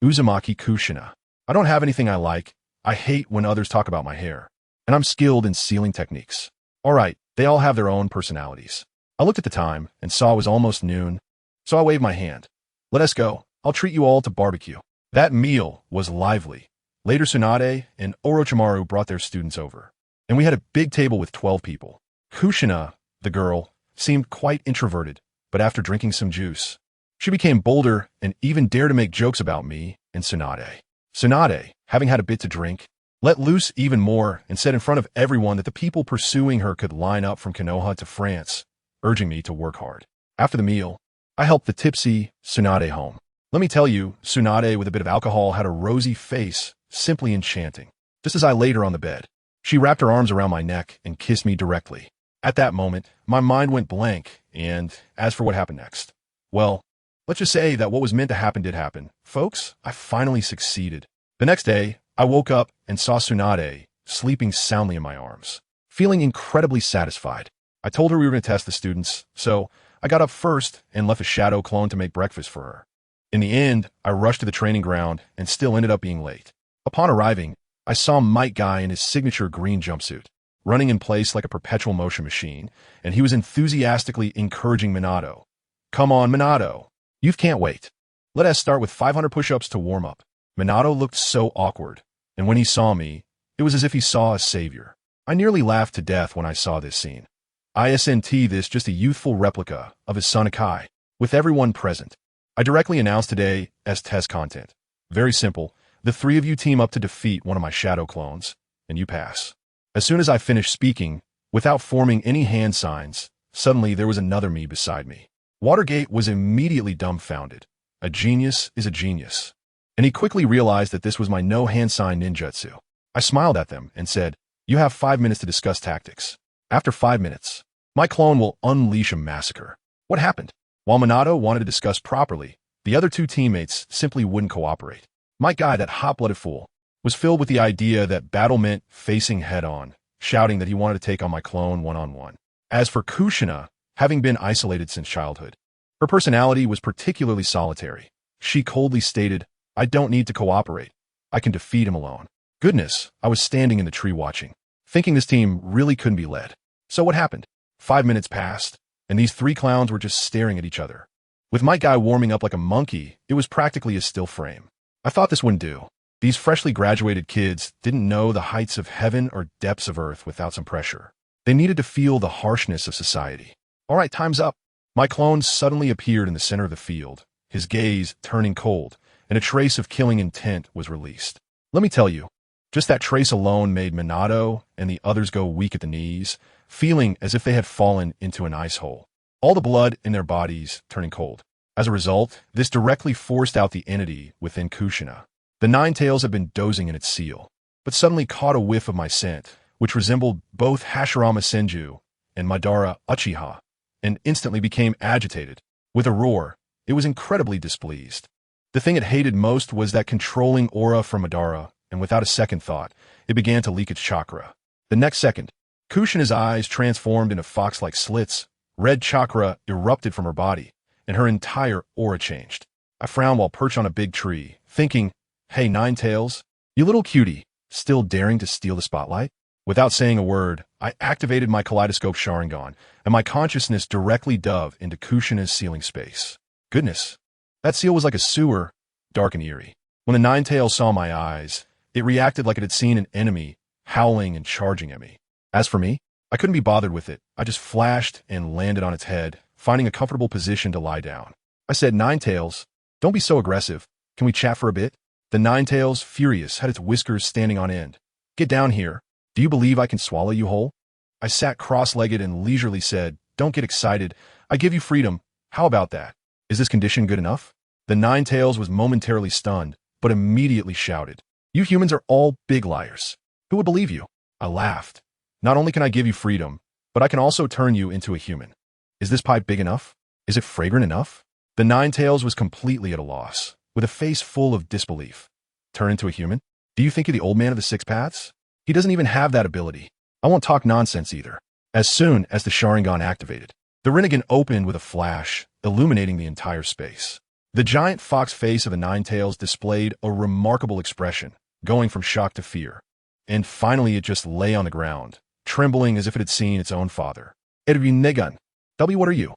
Uzumaki Kushina. I don't have anything I like. I hate when others talk about my hair. And I'm skilled in sealing techniques. Alright, they all have their own personalities. I looked at the time and saw it was almost noon, so I waved my hand. Let us go. I'll treat you all to barbecue. That meal was lively. Later Tsunade and Orochimaru brought their students over, and we had a big table with 12 people. Kushina, the girl, seemed quite introverted, but after drinking some juice, she became bolder and even dared to make jokes about me and Tsunade. Tsunade, having had a bit to drink, let loose even more and said in front of everyone that the people pursuing her could line up from Konoha to France, urging me to work hard. After the meal, I helped the tipsy Tsunade home. Let me tell you, Tsunade with a bit of alcohol had a rosy face, simply enchanting. Just as I laid her on the bed, she wrapped her arms around my neck and kissed me directly. At that moment, my mind went blank, and as for what happened next, well, let's just say that what was meant to happen did happen. Folks, I finally succeeded. The next day, I woke up and saw Tsunade sleeping soundly in my arms, feeling incredibly satisfied. I told her we were going to test the students, so I got up first and left a shadow clone to make breakfast for her. In the end, I rushed to the training ground and still ended up being late. Upon arriving, I saw White Guy in his signature green jumpsuit, running in place like a perpetual motion machine, and he was enthusiastically encouraging Minato. Come on, Minato. You can't wait. Let us start with 500 push-ups to warm up. Minato looked so awkward, and when he saw me, it was as if he saw a savior. I nearly laughed to death when I saw this scene. ISNT this just a youthful replica of his son Akai, with everyone present. I directly announced today as test content. Very simple. The three of you team up to defeat one of my shadow clones, and you pass. As soon as I finished speaking, without forming any hand signs, suddenly there was another me beside me. Watergate was immediately dumbfounded. A genius is a genius. And he quickly realized that this was my no hand sign ninjutsu. I smiled at them and said, you have 5 minutes to discuss tactics. After 5 minutes, my clone will unleash a massacre. What happened? While Minato wanted to discuss properly, the other two teammates simply wouldn't cooperate. My guy, that hot-blooded fool, was filled with the idea that battle meant facing head-on, shouting that he wanted to take on my clone one-on-one. As for Kushina, having been isolated since childhood, her personality was particularly solitary. She coldly stated, I don't need to cooperate. I can defeat him alone. Goodness, I was standing in the tree watching, thinking this team really couldn't be led. So what happened? 5 minutes passed, and these three clowns were just staring at each other. With my guy warming up like a monkey, it was practically a still frame. I thought this wouldn't do. These freshly graduated kids didn't know the heights of heaven or depths of earth without some pressure. They needed to feel the harshness of society. All right, time's up. My clone suddenly appeared in the center of the field, his gaze turning cold, and a trace of killing intent was released. Let me tell you, just that trace alone made Minato and the others go weak at the knees, feeling as if they had fallen into an ice hole, all the blood in their bodies turning cold. As a result, this directly forced out the entity within Kushina. The Nine Tails had been dozing in its seal, but suddenly caught a whiff of my scent, which resembled both Hashirama Senju and Madara Uchiha, and instantly became agitated. With a roar, it was incredibly displeased. The thing it hated most was that controlling aura from Madara, and without a second thought, it began to leak its chakra. The next second, Kushina's eyes transformed into fox-like slits, red chakra erupted from her body, and her entire aura changed. I frowned while perched on a big tree, thinking, hey, Nine Tails, you little cutie, still daring to steal the spotlight? Without saying a word, I activated my kaleidoscope Sharingan, and my consciousness directly dove into Kushina's ceiling space. Goodness, that seal was like a sewer, dark and eerie. When the Nine Tails saw my eyes, it reacted like it had seen an enemy, howling and charging at me. As for me, I couldn't be bothered with it. I just flashed and landed on its head, finding a comfortable position to lie down. I said, Nine Tails, don't be so aggressive. Can we chat for a bit? The Nine Tails, furious, had its whiskers standing on end. Get down here. Do you believe I can swallow you whole? I sat cross-legged and leisurely said, don't get excited. I give you freedom. How about that? Is this condition good enough? The Nine Tails was momentarily stunned, but immediately shouted, you humans are all big liars. Who would believe you? I laughed. Not only can I give you freedom, but I can also turn you into a human. Is this pie big enough? Is it fragrant enough? The Nine Tails was completely at a loss, with a face full of disbelief. Turn into a human? Do you think you're the old man of the six paths? He doesn't even have that ability. I won't talk nonsense either. As soon as the Sharingan activated, The Rinnegan opened with a flash, illuminating the entire space. The giant fox face of the Ninetales displayed a remarkable expression, going from shock to fear. And finally it just lay on the ground, trembling as if it had seen its own father. Rinnegan, what are you?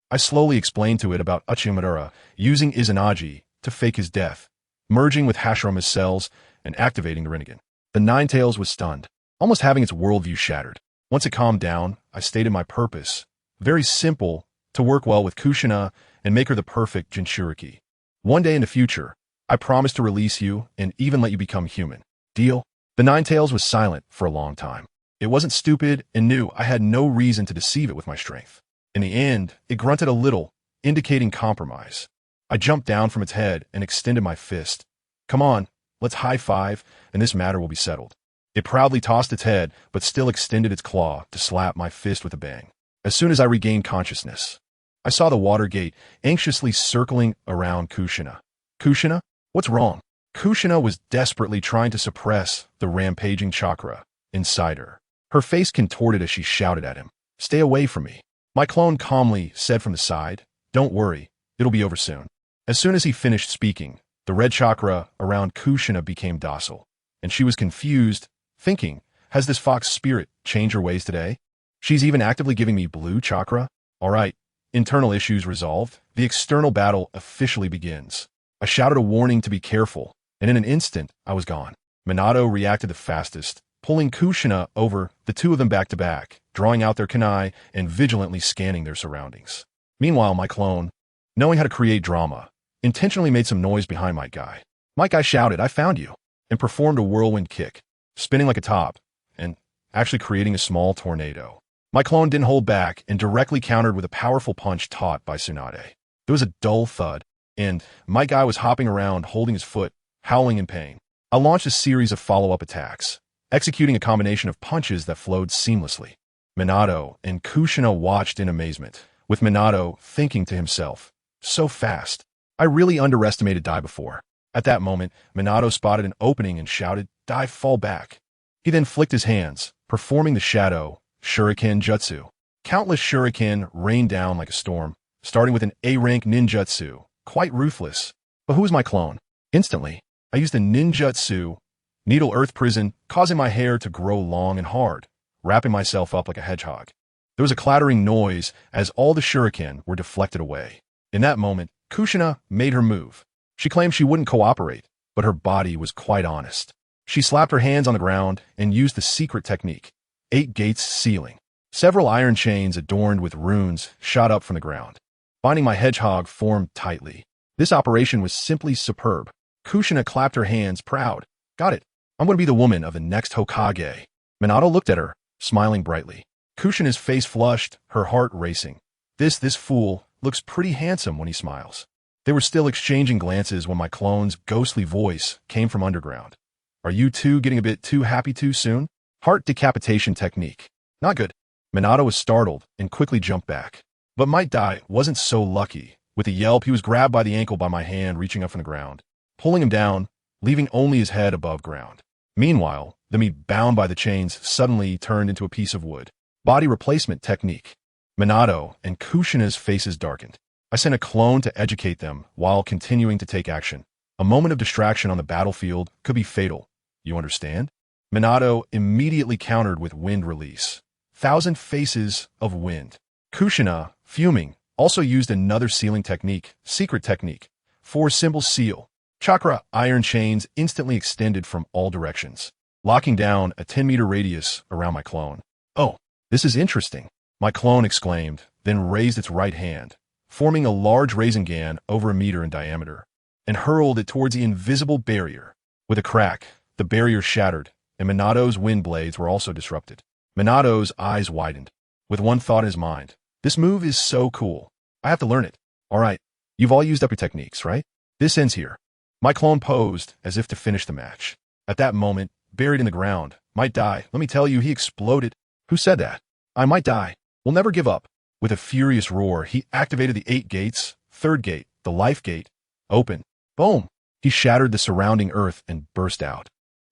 I slowly explained to it about Uchimadara using Izanagi to fake his death, merging with Hashiroma's cells and activating the Rinnegan. The Ninetales was stunned, almost having its worldview shattered. Once it calmed down, I stated my purpose. Very simple, to work well with Kushina and make her the perfect Jinchuriki. One day in the future, I promise to release you and even let you become human. Deal? The Ninetales was silent for a long time. It wasn't stupid and knew I had no reason to deceive it with my strength. In the end, it grunted a little, indicating compromise. I jumped down from its head and extended my fist. Come on, let's high-five, and this matter will be settled. It proudly tossed its head, but still extended its claw to slap my fist with a bang. As soon as I regained consciousness, I saw the water gate anxiously circling around Kushina. Kushina? What's wrong? Kushina was desperately trying to suppress the rampaging chakra inside her. Her face contorted as she shouted at him. Stay away from me. My clone calmly said from the side, Don't worry, it'll be over soon. As soon as he finished speaking, the red chakra around Kushina became docile, and she was confused, thinking, has this fox spirit changed her ways today? She's even actively giving me blue chakra? Alright, internal issues resolved, the external battle officially begins. I shouted a warning to be careful, and in an instant, I was gone. Minato reacted the fastest, pulling Kushina over, the two of them back to back, drawing out their kunai and vigilantly scanning their surroundings. Meanwhile, my clone, knowing how to create drama, intentionally made some noise behind my guy. My guy shouted, I found you, and performed a whirlwind kick, spinning like a top, and actually creating a small tornado. My clone didn't hold back and directly countered with a powerful punch taught by Tsunade. There was a dull thud, and my guy was hopping around holding his foot, howling in pain. I launched a series of follow-up attacks, executing a combination of punches that flowed seamlessly. Minato and Kushina watched in amazement, with Minato thinking to himself, so fast. I really underestimated Dai before. At that moment, Minato spotted an opening and shouted, Dai, fall back. He then flicked his hands, performing the shadow Shuriken Jutsu. Countless shuriken rained down like a storm, starting with an A-rank ninjutsu, quite ruthless. But who was my clone? Instantly, I used a ninjutsu, needle earth prison, causing my hair to grow long and hard, wrapping myself up like a hedgehog. There was a clattering noise as all the shuriken were deflected away. In that moment, Kushina made her move. She claimed she wouldn't cooperate, but her body was quite honest. She slapped her hands on the ground and used the secret technique. 8 gates sealing. Several iron chains adorned with runes shot up from the ground. Binding my hedgehog formed tightly. This operation was simply superb. Kushina clapped her hands, proud. Got it. I'm going to be the woman of the next Hokage. Minato looked at her, smiling brightly. Kushina's face flushed, her heart racing. This fool looks pretty handsome when he smiles. They were still exchanging glances when my clone's ghostly voice came from underground. Are you two getting a bit too happy too soon? Heart decapitation technique. Not good. Minato was startled and quickly jumped back. But Might Dai wasn't so lucky. With a yelp, he was grabbed by the ankle by my hand reaching up from the ground, pulling him down, leaving only his head above ground. Meanwhile, the meat bound by the chains suddenly turned into a piece of wood. Body replacement technique. Minato and Kushina's faces darkened. I sent a clone to educate them while continuing to take action. A moment of distraction on the battlefield could be fatal. You understand? Minato immediately countered with wind release. 1,000 faces of wind. Kushina, fuming, also used another sealing technique, secret technique. 4-symbol seal. Chakra iron chains instantly extended from all directions, locking down a 10-meter radius around my clone. Oh, this is interesting, my clone exclaimed, then raised its right hand, forming a large Rasengan over 1 meter in diameter, and hurled it towards the invisible barrier. With a crack, the barrier shattered, and Minato's wind blades were also disrupted. Minato's eyes widened, with one thought in his mind. This move is so cool. I have to learn it. All right, you've all used up your techniques, right? This ends here. My clone posed as if to finish the match. At that moment, buried in the ground, Might Dai, let me tell you, he exploded. Who said that? I might die. We'll never give up. With a furious roar, he activated the 8 gates, 3rd gate, the life gate. Open. Boom. He shattered the surrounding earth and burst out.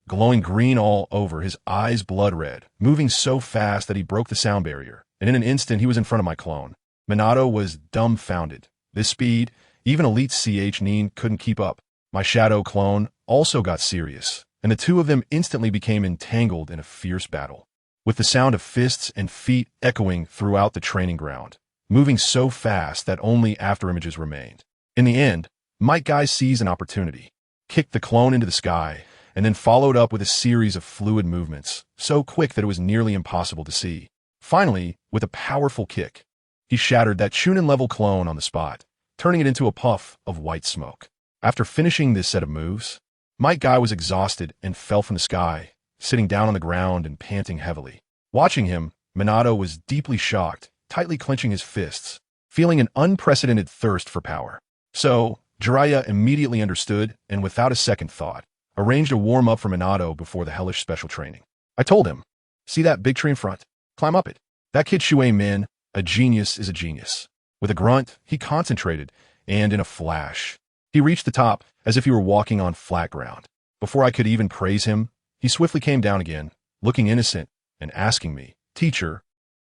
Glowing green all over, his eyes blood red, moving so fast that he broke the sound barrier, and in an instant he was in front of my clone. Minato was dumbfounded. This speed, even elite Nin couldn't keep up. My shadow clone also got serious, and the two of them instantly became entangled in a fierce battle, with the sound of fists and feet echoing throughout the training ground, moving so fast that only afterimages remained. In the end, White God seized an opportunity, kicked the clone into the sky, and then followed up with a series of fluid movements, so quick that it was nearly impossible to see. Finally, with a powerful kick, he shattered that Chunin-level clone on the spot, turning it into a puff of white smoke. After finishing this set of moves, White God was exhausted and fell from the sky, sitting down on the ground and panting heavily. Watching him, Minato was deeply shocked, tightly clenching his fists, feeling an unprecedented thirst for power. So, Jiraiya immediately understood and without a second thought, arranged a warm-up for Minato before the hellish special training. I told him, "See that big tree in front? Climb up it. That kid Shuei Min, a genius is a genius." With a grunt, he concentrated, and in a flash, he reached the top as if he were walking on flat ground. Before I could even praise him, he swiftly came down again, looking innocent and asking me, "Teacher,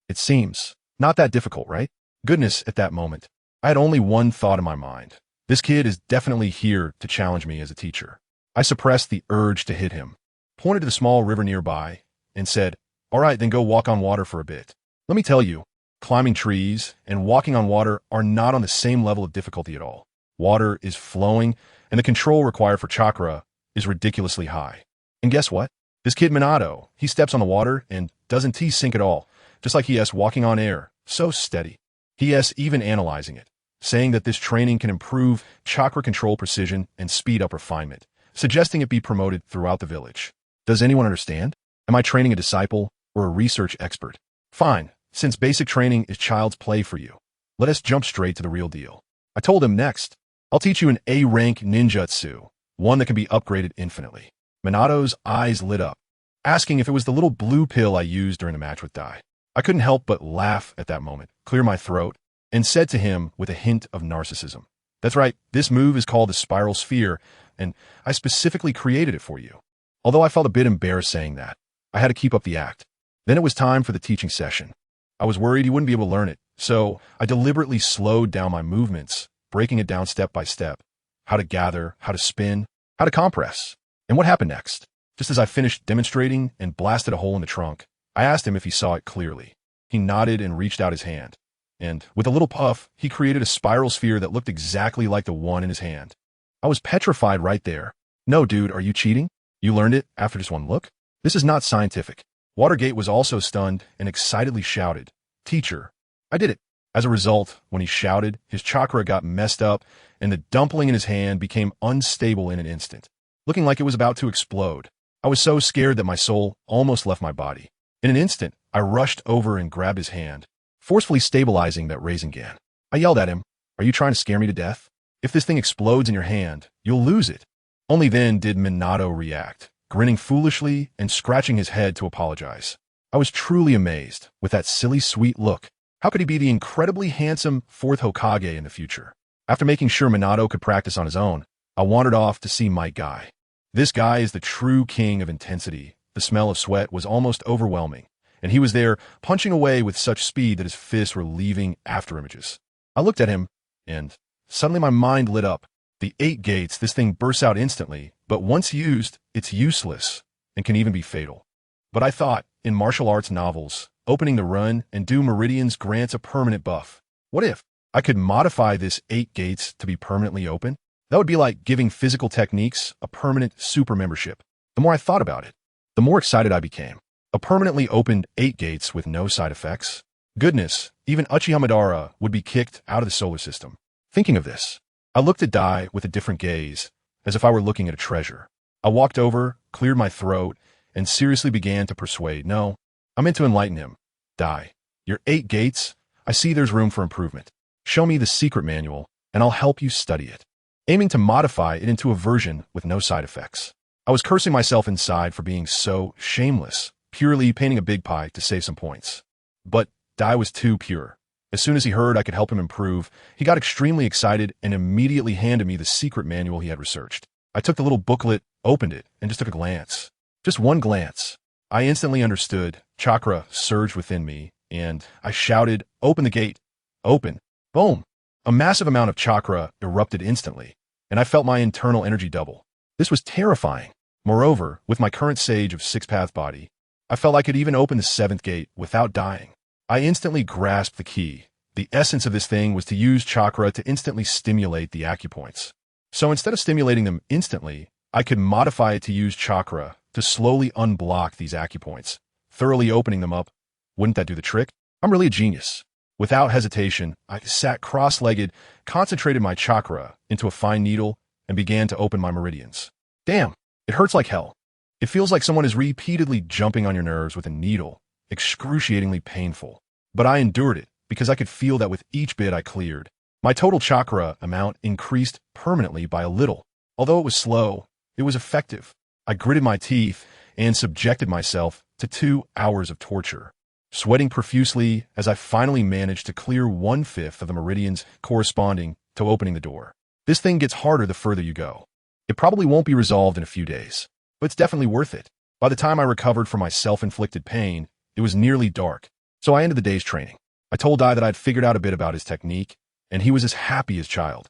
it seems not that difficult, right?" Goodness, at that moment, I had only one thought in my mind. This kid is definitely here to challenge me as a teacher. I suppressed the urge to hit him, pointed to the small river nearby, and said, "All right, then go walk on water for a bit." Let me tell you, climbing trees and walking on water are not on the same level of difficulty at all. Water is flowing, and the control required for chakra is ridiculously high. And guess what? This kid Minato, he steps on the water and doesn't sink at all, just like he is walking on air, so steady. He is even analyzing it, saying that this training can improve chakra control precision and speed up refinement, suggesting it be promoted throughout the village. Does anyone understand? Am I training a disciple or a research expert? Fine, since basic training is child's play for you, let us jump straight to the real deal. I told him next, I'll teach you an A-rank ninjutsu, one that can be upgraded infinitely. Minato's eyes lit up, asking if it was the little blue pill I used during the match with Dai. I couldn't help but laugh at that moment, clear my throat, and said to him with a hint of narcissism, "That's right, this move is called the Spiral Sphere, and I specifically created it for you." Although I felt a bit embarrassed saying that, I had to keep up the act. Then it was time for the teaching session. I was worried he wouldn't be able to learn it, so I deliberately slowed down my movements, breaking it down step by step. How to gather, how to spin, how to compress. And what happened next? Just as I finished demonstrating and blasted a hole in the trunk, I asked him if he saw it clearly. He nodded and reached out his hand. And with a little puff, he created a spiral sphere that looked exactly like the one in his hand. I was petrified right there. "No, dude, are you cheating? You learned it after just one look? This is not scientific." Watergate was also stunned and excitedly shouted, "Teacher, I did it." As a result, when he shouted, his chakra got messed up and the dumpling in his hand became unstable in an instant, looking like it was about to explode. I was so scared that my soul almost left my body. In an instant, I rushed over and grabbed his hand, forcefully stabilizing that Rasengan. I yelled at him, "Are you trying to scare me to death? If this thing explodes in your hand, you'll lose it." Only then did Minato react, grinning foolishly and scratching his head to apologize. I was truly amazed with that silly sweet look. How could he be the incredibly handsome fourth Hokage in the future? After making sure Minato could practice on his own, I wandered off to see White God. This guy is the true king of intensity. The smell of sweat was almost overwhelming, and he was there punching away with such speed that his fists were leaving afterimages. I looked at him, and suddenly my mind lit up. The 8 gates, this thing bursts out instantly, but once used, it's useless and can even be fatal. But I thought, in martial arts novels, opening the run and do meridians grants a permanent buff. What if I could modify this 8 gates to be permanently open? That would be like giving physical techniques a permanent super membership. The more I thought about it, the more excited I became. A permanently opened 8 gates with no side effects? Goodness, even Uchiha Madara would be kicked out of the solar system. Thinking of this, I looked at Dai with a different gaze, as if I were looking at a treasure. I walked over, cleared my throat, and seriously began to persuade. No, I meant to enlighten him. "Dai, your 8 gates, I see there's room for improvement. Show me the secret manual, and I'll help you study it," aiming to modify it into a version with no side effects. I was cursing myself inside for being so shameless, purely painting a big pie to save some points. But Dai was too pure. As soon as he heard I could help him improve, he got extremely excited and immediately handed me the secret manual he had researched. I took the little booklet, opened it, and just took a glance. Just one glance. I instantly understood. Chakra surged within me, and I shouted, "Open the gate!" Open. Boom. A massive amount of chakra erupted instantly, and I felt my internal energy double. This was terrifying. Moreover, with my current sage of six-path body, I felt I could even open the seventh gate without dying. I instantly grasped the key. The essence of this thing was to use chakra to instantly stimulate the acupoints. So instead of stimulating them instantly, I could modify it to use chakra to slowly unblock these acupoints, thoroughly opening them up. Wouldn't that do the trick? I'm really a genius. Without hesitation, I sat cross-legged, concentrated my chakra into a fine needle, and began to open my meridians. Damn, it hurts like hell. It feels like someone is repeatedly jumping on your nerves with a needle, excruciatingly painful. But I endured it because I could feel that with each bit I cleared, my total chakra amount increased permanently by a little. Although it was slow, it was effective. I gritted my teeth and subjected myself to 2 hours of torture, sweating profusely as I finally managed to clear 1/5 of the meridians corresponding to opening the door. This thing gets harder the further you go. It probably won't be resolved in a few days, but it's definitely worth it. By the time I recovered from my self-inflicted pain, it was nearly dark, so I ended the day's training. I told Dai that I'd figured out a bit about his technique, and he was as happy as a child.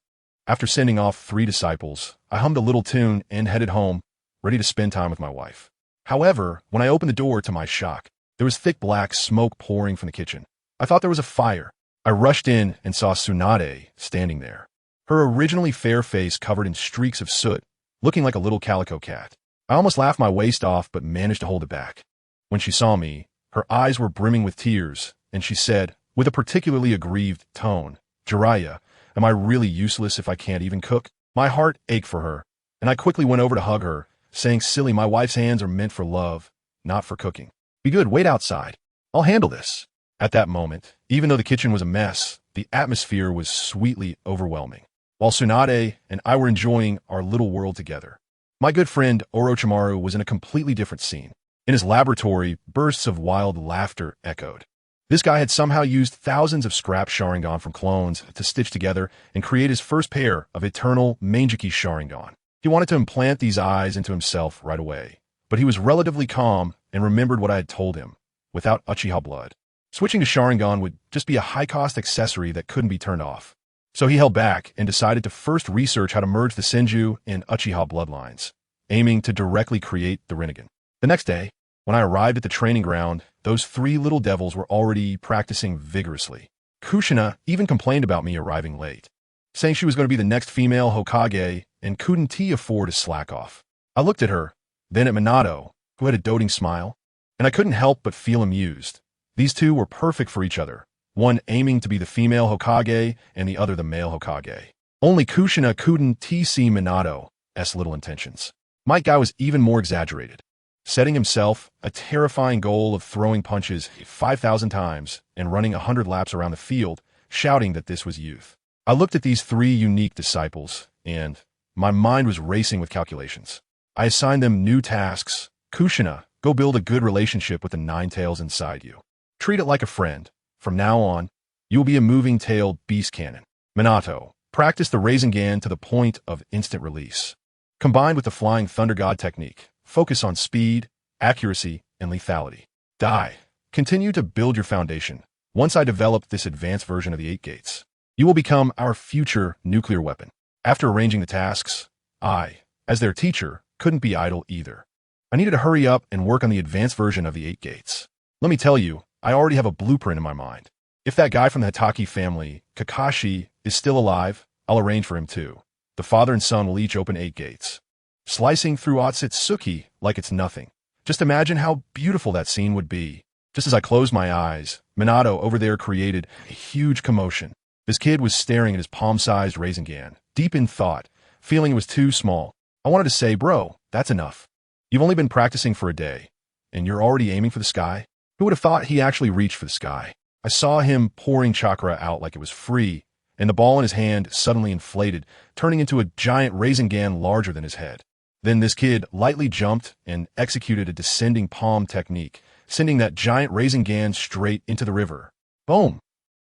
After sending off 3 disciples, I hummed a little tune and headed home, ready to spend time with my wife. However, when I opened the door, to my shock, there was thick black smoke pouring from the kitchen. I thought there was a fire. I rushed in and saw Tsunade standing there, her originally fair face covered in streaks of soot, looking like a little calico cat. I almost laughed my waist off but managed to hold it back. When she saw me, her eyes were brimming with tears, and she said, with a particularly aggrieved tone, "Jiraiya, am I really useless if I can't even cook?" My heart ached for her, and I quickly went over to hug her, saying, "Silly, my wife's hands are meant for love, not for cooking. Be good, wait outside. I'll handle this." At that moment, even though the kitchen was a mess, the atmosphere was sweetly overwhelming. While Tsunade and I were enjoying our little world together, my good friend Orochimaru was in a completely different scene. In his laboratory, bursts of wild laughter echoed. This guy had somehow used thousands of scrap Sharingan from clones to stitch together and create his first pair of EternalMS Sharingan. He wanted to implant these eyes into himself right away, but he was relatively calm and remembered what I had told him, without Uchiha blood. Switching to Sharingan would just be a high-cost accessory that couldn't be turned off. So he held back and decided to first research how to merge the Senju and Uchiha bloodlines, aiming to directly create the Rinnegan. The next day, when I arrived at the training ground, those 3 little devils were already practicing vigorously. Kushina even complained about me arriving late, saying she was going to be the next female Hokage and couldn't afford to slack off. I looked at her, then at Minato, who had a doting smile, and I couldn't help but feel amused. These two were perfect for each other, one aiming to be the female Hokage and the other the male Hokage. Only Kushina couldn't see Minato's little intentions. My guy was even more exaggerated, setting himself a terrifying goal of throwing punches 5,000 times and running 100 laps around the field, shouting that this was youth. I looked at these 3 unique disciples, and my mind was racing with calculations. I assigned them new tasks. Kushina, go build a good relationship with the 9 tails inside you. Treat it like a friend. From now on, you will be a moving-tailed beast cannon. Minato, practice the Rasengan to the point of instant release. Combined with the Flying Thunder God technique, focus on speed, accuracy, and lethality. Dai, continue to build your foundation. Once I develop this advanced version of the 8 gates, you will become our future nuclear weapon. After arranging the tasks, I, as their teacher, couldn't be idle either. I needed to hurry up and work on the advanced version of the 8 gates. Let me tell you, I already have a blueprint in my mind. If that guy from the Hitaki family, Kakashi, is still alive, I'll arrange for him too. The father and son will each open 8 gates, slicing through Otsutsuki like it's nothing. Just imagine how beautiful that scene would be. Just as I closed my eyes, Minato over there created a huge commotion. This kid was staring at his palm-sized Rasengan, deep in thought, feeling it was too small. I wanted to say, bro, that's enough. You've only been practicing for a day, and you're already aiming for the sky? Who would have thought he actually reached for the sky? I saw him pouring chakra out like it was free, and the ball in his hand suddenly inflated, turning into a giant Rasengan larger than his head. Then this kid lightly jumped and executed a descending palm technique, sending that giant Rasengan straight into the river. Boom!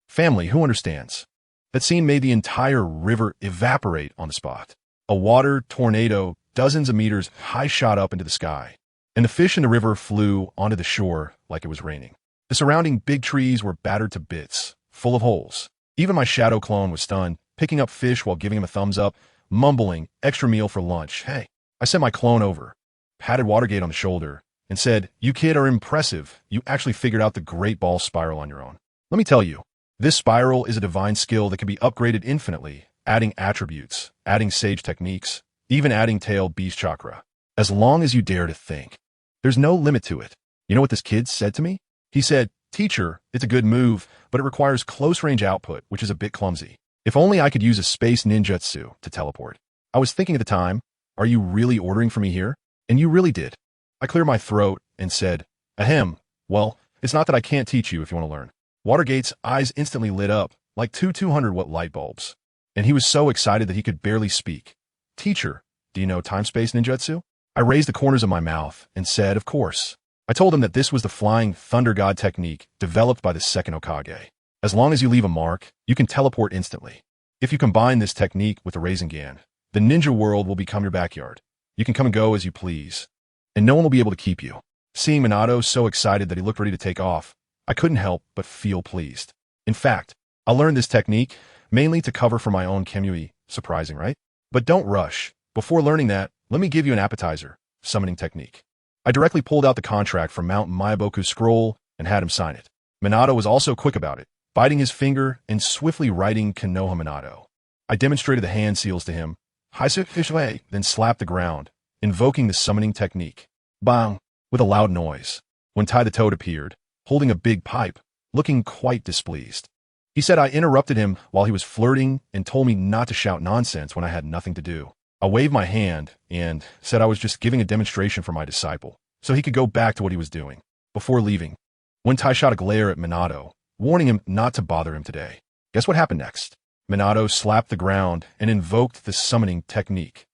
Family, who understands? That scene made the entire river evaporate on the spot. A water tornado dozens of meters high shot up into the sky, and the fish in the river flew onto the shore like it was raining. The surrounding big trees were battered to bits, full of holes. Even my shadow clone was stunned, picking up fish while giving him a thumbs up, mumbling, extra meal for lunch. Hey, I sent my clone over, patted Watergate on the shoulder, and said, "You kid are impressive. You actually figured out the Great Ball Spiral on your own. Let me tell you, this spiral is a divine skill that can be upgraded infinitely, adding attributes, adding sage techniques, even adding tail beast chakra. As long as you dare to think. There's no limit to it." You know what this kid said to me? He said, "Teacher, it's a good move, but it requires close-range output, which is a bit clumsy. If only I could use a space ninjutsu to teleport." I was thinking at the time, are you really ordering for me here? And you really did. I cleared my throat and said, "Ahem, well, it's not that I can't teach you if you want to learn." Watergate's eyes instantly lit up, like two 200-watt light bulbs. And he was so excited that he could barely speak. "Teacher, do you know time-space ninjutsu?" I raised the corners of my mouth and said, "Of course." I told him that this was the flying thunder god technique developed by the second Hokage. As long as you leave a mark, you can teleport instantly. If you combine this technique with the Rasengan, the ninja world will become your backyard. You can come and go as you please, and no one will be able to keep you. Seeing Minato so excited that he looked ready to take off, I couldn't help but feel pleased. In fact, I learned this technique mainly to cover for my own Kamui. Surprising, right? But don't rush. Before learning that, let me give you an appetizer, summoning technique. I directly pulled out the contract from Mount Myaboku's scroll and had him sign it. Minato was also quick about it, biting his finger and swiftly writing Konoha Minato. I demonstrated the hand seals to him, then slapped the ground, invoking the summoning technique. Bang! With a loud noise. When Tai the Toad appeared, holding a big pipe, looking quite displeased. He said I interrupted him while he was flirting and told me not to shout nonsense when I had nothing to do. I waved my hand and said I was just giving a demonstration for my disciple, so he could go back to what he was doing. Before leaving, when Tai shot a glare at Minato, warning him not to bother him today. Guess what happened next? Minato slapped the ground and invoked the summoning technique.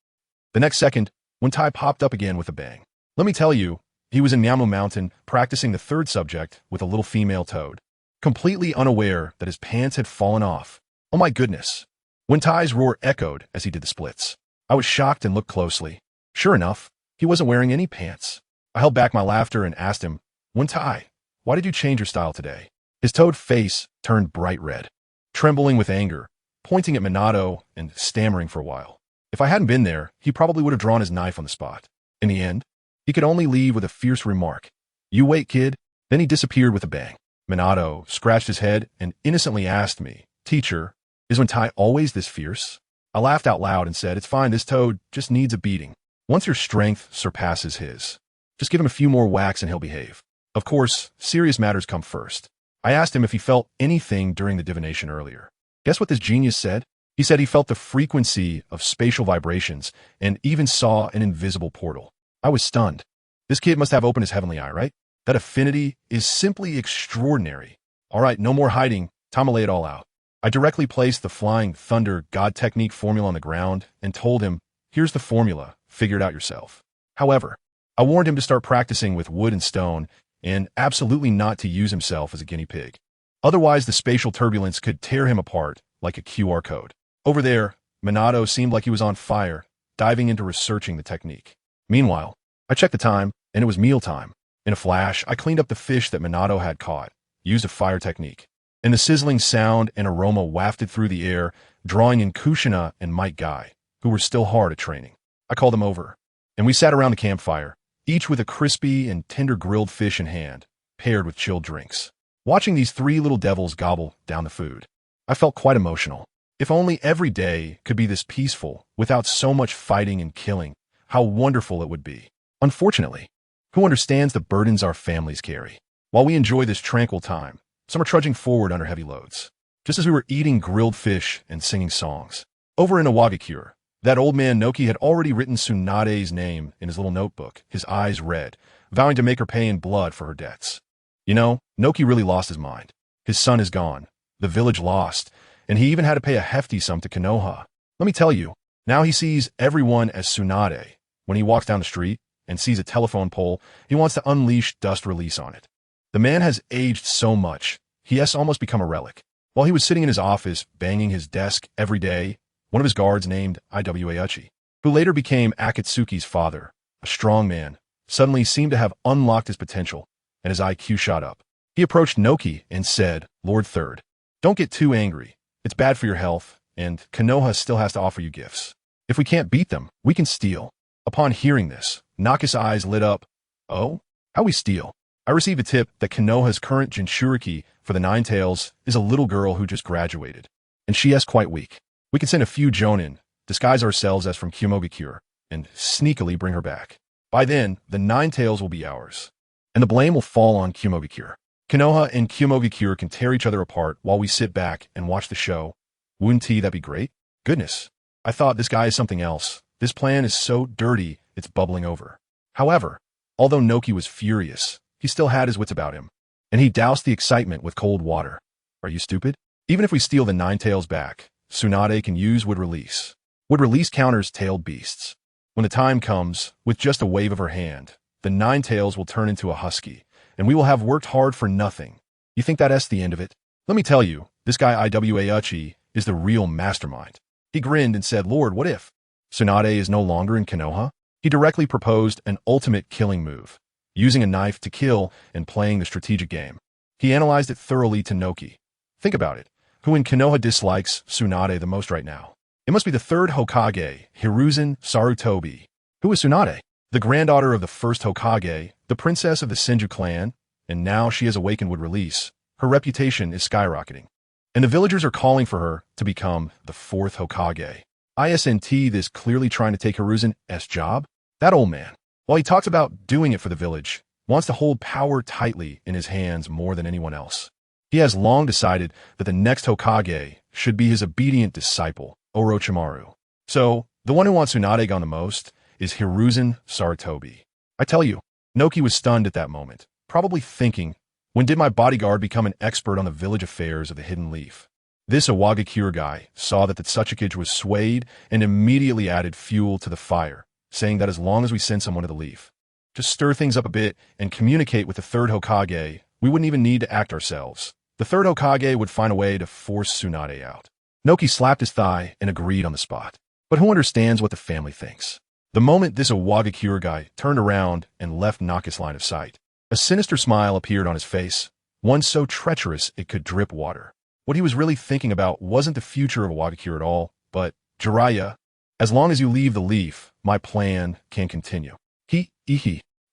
The next second, when Tai popped up again with a bang. Let me tell you, he was in Nyamu Mountain practicing the third subject with a little female toad, completely unaware that his pants had fallen off. Oh my goodness. When Tai's roar echoed as he did the splits, I was shocked and looked closely. Sure enough, he wasn't wearing any pants. I held back my laughter and asked him, "When Tai, why did you change your style today?" His toad face turned bright red, trembling with anger, pointing at Minato and stammering for a while. If I hadn't been there, he probably would have drawn his knife on the spot. In the end, he could only leave with a fierce remark. "You wait, kid." Then he disappeared with a bang. Minato scratched his head and innocently asked me, "Teacher, is when Tai always this fierce?" I laughed out loud and said, "It's fine, this toad just needs a beating. Once your strength surpasses his, just give him a few more whacks and he'll behave." Of course, serious matters come first. I asked him if he felt anything during the divination earlier. Guess what this genius said? He said he felt the frequency of spatial vibrations and even saw an invisible portal. I was stunned. This kid must have opened his heavenly eye, right? That affinity is simply extraordinary. All right, no more hiding. Time to lay it all out. I directly placed the flying thunder god technique formula on the ground and told him, "Here's the formula, figure it out yourself." However, I warned him to start practicing with wood and stone and absolutely not to use himself as a guinea pig. Otherwise, the spatial turbulence could tear him apart like a QR code. Over there, Minato seemed like he was on fire, diving into researching the technique. Meanwhile, I checked the time, and it was mealtime. In a flash, I cleaned up the fish that Minato had caught, used a fire technique, and the sizzling sound and aroma wafted through the air, drawing in Kushina and Mike Guy, who were still hard at training. I called them over, and we sat around the campfire, each with a crispy and tender grilled fish in hand, paired with chilled drinks. Watching these three little devils gobble down the food, I felt quite emotional. If only every day could be this peaceful, without so much fighting and killing, how wonderful it would be. Unfortunately, who understands the burdens our families carry? While we enjoy this tranquil time, some are trudging forward under heavy loads. Just as we were eating grilled fish and singing songs. Over in Awakens, that old man Noki had already written Tsunade's name in his little notebook, his eyes red, vowing to make her pay in blood for her debts. You know, Noki really lost his mind. His son is gone, the village lost, and he even had to pay a hefty sum to Konoha. Let me tell you, now he sees everyone as Tsunade. When he walks down the street and sees a telephone pole, he wants to unleash dust release on it. The man has aged so much, he has almost become a relic. While he was sitting in his office, banging his desk every day, one of his guards named Iwauchi, who later became Akatsuki's father, a strong man, suddenly seemed to have unlocked his potential, and his IQ shot up. He approached Noki and said, "Lord Third, don't get too angry. It's bad for your health, and Konoha still has to offer you gifts. If we can't beat them, we can steal. Upon hearing this, Naka's eyes lit up. Oh? How we steal? I received a tip that Konoha's current Jinchuriki for the Nine Tails is a little girl who just graduated, and she is quite weak. We can send a few jonin, disguise ourselves as from Kyomogakure, and sneakily bring her back. By then, the Nine Tails will be ours, and the blame will fall on Kyomogakure. Konoha and Kyomogakure can tear each other apart while we sit back and watch the show. Wouldn't that be great? Goodness, I thought this guy is something else. This plan is so dirty, it's bubbling over. However, although Noki was furious, he still had his wits about him, and he doused the excitement with cold water. Are you stupid? Even if we steal the Nine Tails back, Tsunade can use Wood Release. Wood Release counters tailed beasts. When the time comes, with just a wave of her hand, the Nine Tails will turn into a husky, and we will have worked hard for nothing. You think that's the end of it? Let me tell you, this guy Iwa Uchi is the real mastermind. He grinned and said, Lord, what if Tsunade is no longer in Konoha? He directly proposed an ultimate killing move, using a knife to kill and playing the strategic game. He analyzed it thoroughly to Noki. Think about it. Who in Konoha dislikes Tsunade the most right now? It must be the third Hokage, Hiruzen Sarutobi. Who is Tsunade? The granddaughter of the first Hokage, the princess of the Senju clan, and now she has awakened Wood Release. Her reputation is skyrocketing, and the villagers are calling for her to become the fourth Hokage. Isn't this clearly trying to take Hiruzen's job? That old man, while he talks about doing it for the village, wants to hold power tightly in his hands more than anyone else. He has long decided that the next Hokage should be his obedient disciple, Orochimaru. So, the one who wants Tsunade gone the most is Hiruzen Sarutobi. I tell you, Noki was stunned at that moment, probably thinking, when did my bodyguard become an expert on the village affairs of the Hidden Leaf? This Awagakure guy saw that the Tsuchikage was swayed and immediately added fuel to the fire, saying that as long as we send someone to the leaf, just stir things up a bit and communicate with the third Hokage, we wouldn't even need to act ourselves. The third Hokage would find a way to force Tsunade out. Noki slapped his thigh and agreed on the spot. But who understands what the family thinks? The moment this Awagakure guy turned around and left Naka's line of sight, a sinister smile appeared on his face, one so treacherous it could drip water. What he was really thinking about wasn't the future of Awagakure at all, but, Jiraiya, as long as you leave the leaf, my plan can continue.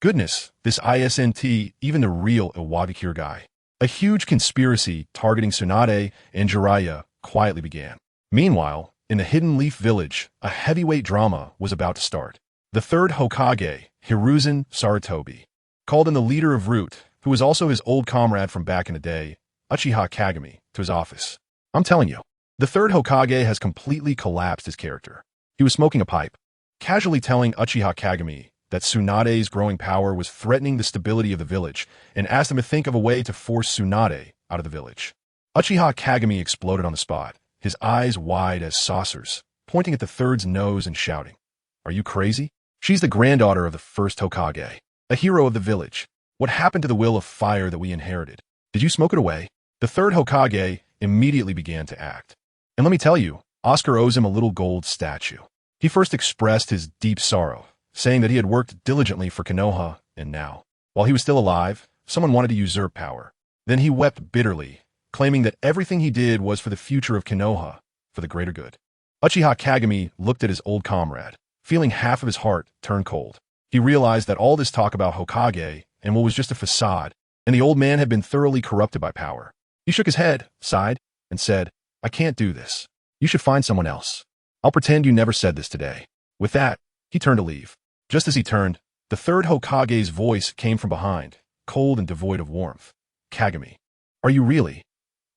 Goodness, this isn't even the real Awagakure guy. A huge conspiracy targeting Tsunade and Jiraiya quietly began. Meanwhile, in the Hidden Leaf village, a heavyweight drama was about to start. The third Hokage, Hiruzen Sarutobi, called in the leader of Root, who was also his old comrade from back in the day, Uchiha Kagami, to his office. I'm telling you, the third Hokage has completely collapsed his character. He was smoking a pipe, casually telling Uchiha Kagami that Tsunade's growing power was threatening the stability of the village, and asked him to think of a way to force Tsunade out of the village. Uchiha Kagami exploded on the spot, his eyes wide as saucers, pointing at the third's nose and shouting, Are you crazy? She's the granddaughter of the first Hokage, a hero of the village. What happened to the will of fire that we inherited? Did you smoke it away? The third Hokage immediately began to act. And let me tell you, Oscar owes him a little gold statue. He first expressed his deep sorrow, saying that he had worked diligently for Konoha, and now, while he was still alive, someone wanted to usurp power. Then he wept bitterly, claiming that everything he did was for the future of Konoha, for the greater good. Uchiha Kagami looked at his old comrade, feeling half of his heart turn cold. He realized that all this talk about Hokage and what was just a facade, and the old man had been thoroughly corrupted by power. He shook his head, sighed, and said, I can't do this. You should find someone else. I'll pretend you never said this today. With that, he turned to leave. Just as he turned, the third Hokage's voice came from behind, cold and devoid of warmth. Kagami, are you really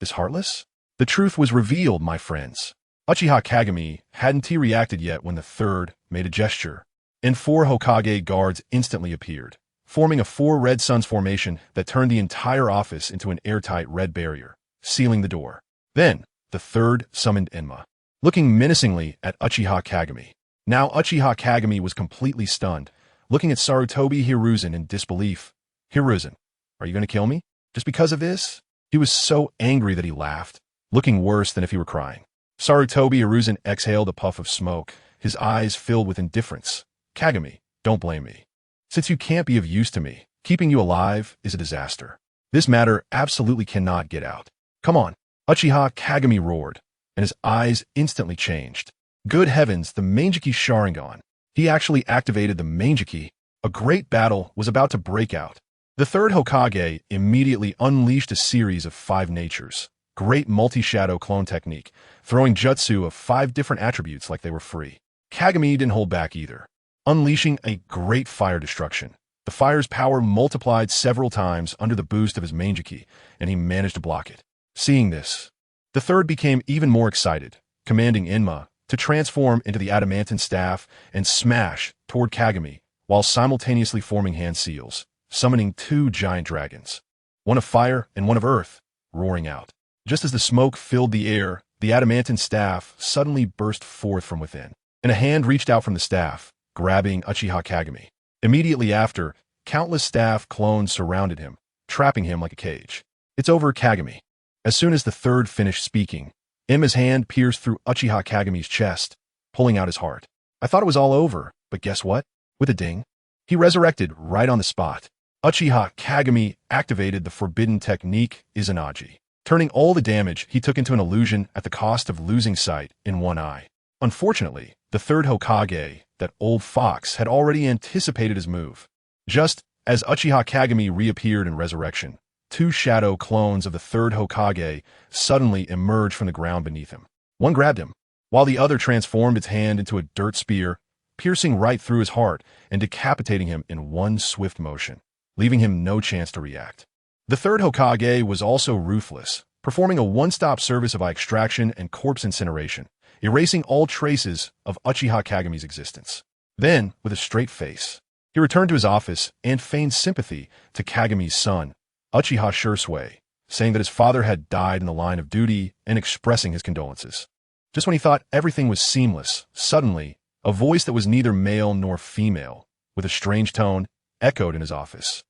this heartless? The truth was revealed, my friends. Uchiha Kagami hadn't reacted yet when the third made a gesture, and 4 Hokage guards instantly appeared, forming a 4 red suns formation that turned the entire office into an airtight red barrier, sealing the door. Then, the third summoned Enma, looking menacingly at Uchiha Kagami. Now Uchiha Kagami was completely stunned, looking at Sarutobi Hiruzen in disbelief. Hiruzen, are you going to kill me? Just because of this? He was so angry that he laughed, looking worse than if he were crying. Sarutobi Hiruzen exhaled a puff of smoke, his eyes filled with indifference. Kagami, don't blame me. Since you can't be of use to me, keeping you alive is a disaster. This matter absolutely cannot get out. Come on. Uchiha Kagami roared. and his eyes instantly changed. Good heavens, the Mangeki Sharingan. He actually activated the Mangeki. A great battle was about to break out. The third Hokage immediately unleashed a series of 5 natures. Great multi-shadow clone technique, throwing jutsu of 5 different attributes like they were free. Kagami didn't hold back either, unleashing a great fire destruction. The fire's power multiplied several times under the boost of his Mangeki, and he managed to block it. Seeing this, the third became even more excited, commanding Enma to transform into the adamantine staff and smash toward Kagami, while simultaneously forming hand seals, summoning 2 giant dragons, one of fire and one of earth, roaring out. Just as the smoke filled the air, the adamantine staff suddenly burst forth from within, and a hand reached out from the staff, grabbing Uchiha Kagami. Immediately after, countless staff clones surrounded him, trapping him like a cage. It's over, Kagami. As soon as the third finished speaking, Enma's hand pierced through Uchiha Kagami's chest, pulling out his heart. I thought it was all over, but guess what? With a ding, he resurrected right on the spot. Uchiha Kagami activated the forbidden technique Izanagi, turning all the damage he took into an illusion at the cost of losing sight in one eye. Unfortunately, the third Hokage, that old fox, had already anticipated his move. Just as Uchiha Kagami reappeared in resurrection, 2 shadow clones of the third Hokage suddenly emerged from the ground beneath him. One grabbed him, while the other transformed its hand into a dirt spear, piercing right through his heart and decapitating him in one swift motion, leaving him no chance to react. The third Hokage was also ruthless, performing a one-stop service of eye extraction and corpse incineration, erasing all traces of Uchiha Kagami's existence. Then, with a straight face, he returned to his office and feigned sympathy to Kagami's son, Uchiha Shursui, saying that his father had died in the line of duty and expressing his condolences. Just when he thought everything was seamless, suddenly, a voice that was neither male nor female, with a strange tone, echoed in his office.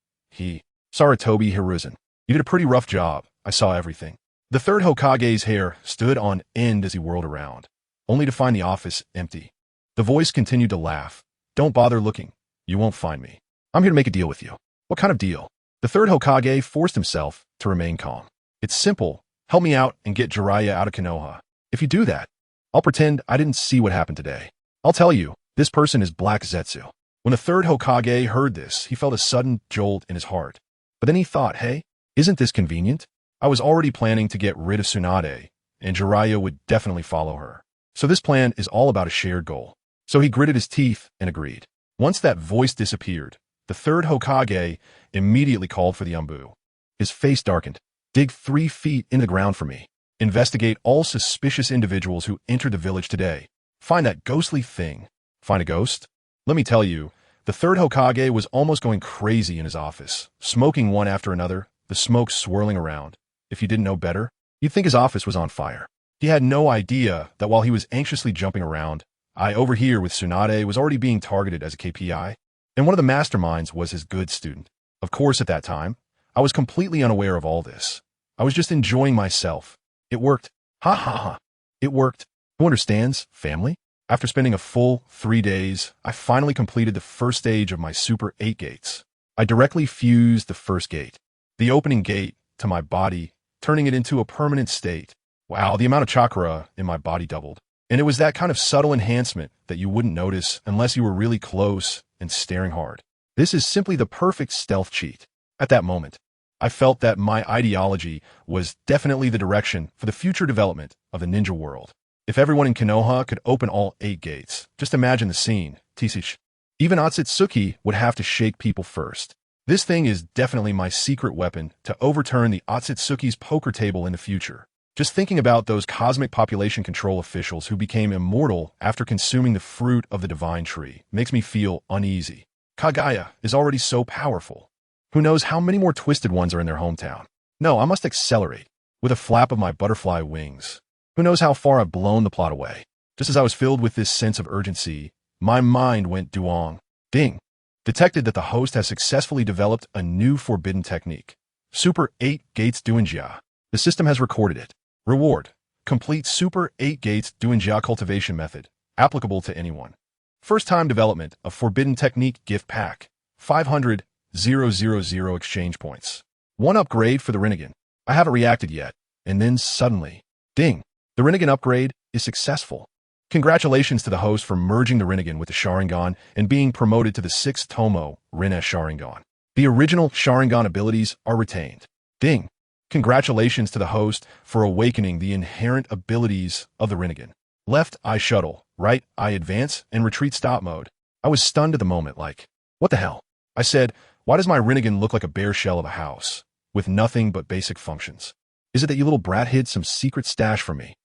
Sarutobi Hiruzen, you did a pretty rough job. I saw everything. The third Hokage's hair stood on end as he whirled around, only to find the office empty. The voice continued to laugh. Don't bother looking. You won't find me. I'm here to make a deal with you. What kind of deal? The third Hokage forced himself to remain calm. It's simple. Help me out and get Jiraiya out of Konoha. If you do that, I'll pretend I didn't see what happened today. I'll tell you, this person is Black Zetsu. When the third Hokage heard this, he felt a sudden jolt in his heart. But then he thought, hey, isn't this convenient? I was already planning to get rid of Tsunade, and Jiraiya would definitely follow her. So this plan is all about a shared goal. So he gritted his teeth and agreed. Once that voice disappeared, the third Hokage immediately called for the Umbu. His face darkened. Dig 3 feet into the ground for me. Investigate all suspicious individuals who entered the village today. Find that ghostly thing. Find a ghost? Let me tell you, the third Hokage was almost going crazy in his office, smoking one after another, the smoke swirling around. If you didn't know better, you'd think his office was on fire. He had no idea that while he was anxiously jumping around, I over here with Tsunade was already being targeted as a KPI, and one of the masterminds was his good student. Of course, at that time, I was completely unaware of all this. I was just enjoying myself. It worked. Ha ha ha. It worked. Who understands? Family? After spending a full 3 days, I finally completed the first stage of my Super 8 gates. I directly fused the first gate, the opening gate, to my body, turning it into a permanent state. Wow, the amount of chakra in my body doubled. And it was that kind of subtle enhancement that you wouldn't notice unless you were really close and staring hard. This is simply the perfect stealth cheat. At that moment, I felt that my ideology was definitely the direction for the future development of the ninja world. If everyone in Konoha could open all 8 gates, just imagine the scene. Tisish. Even Otsutsuki would have to shake people first. This thing is definitely my secret weapon to overturn the Otsutsuki's poker table in the future. Just thinking about those cosmic population control officials who became immortal after consuming the fruit of the divine tree makes me feel uneasy. Kagaya is already so powerful. Who knows how many more twisted ones are in their hometown? No, I must accelerate. With a flap of my butterfly wings. Who knows how far I've blown the plot away? Just as I was filled with this sense of urgency, my mind went duong. Ding. Detected that the host has successfully developed a new forbidden technique. Super 8 Gates Duinjia. The system has recorded it. Reward. Complete Super 8 Gates Duinjia cultivation method. Applicable to anyone. First time development of forbidden technique gift pack. 500,000 exchange points. 1 upgrade for the Rinnegan. I haven't reacted yet. And then suddenly, ding. The Rinnegan upgrade is successful. Congratulations to the host for merging the Rinnegan with the Sharingan and being promoted to the 6th Tomo Rinne Sharingan. The original Sharingan abilities are retained. Ding! Congratulations to the host for awakening the inherent abilities of the Rinnegan. Left eye shuttle, right eye advance, and retreat stop mode. I was stunned at the moment like, what the hell? I said, why does my Rinnegan look like a bare shell of a house, with nothing but basic functions? Is it that you little brat hid some secret stash from me?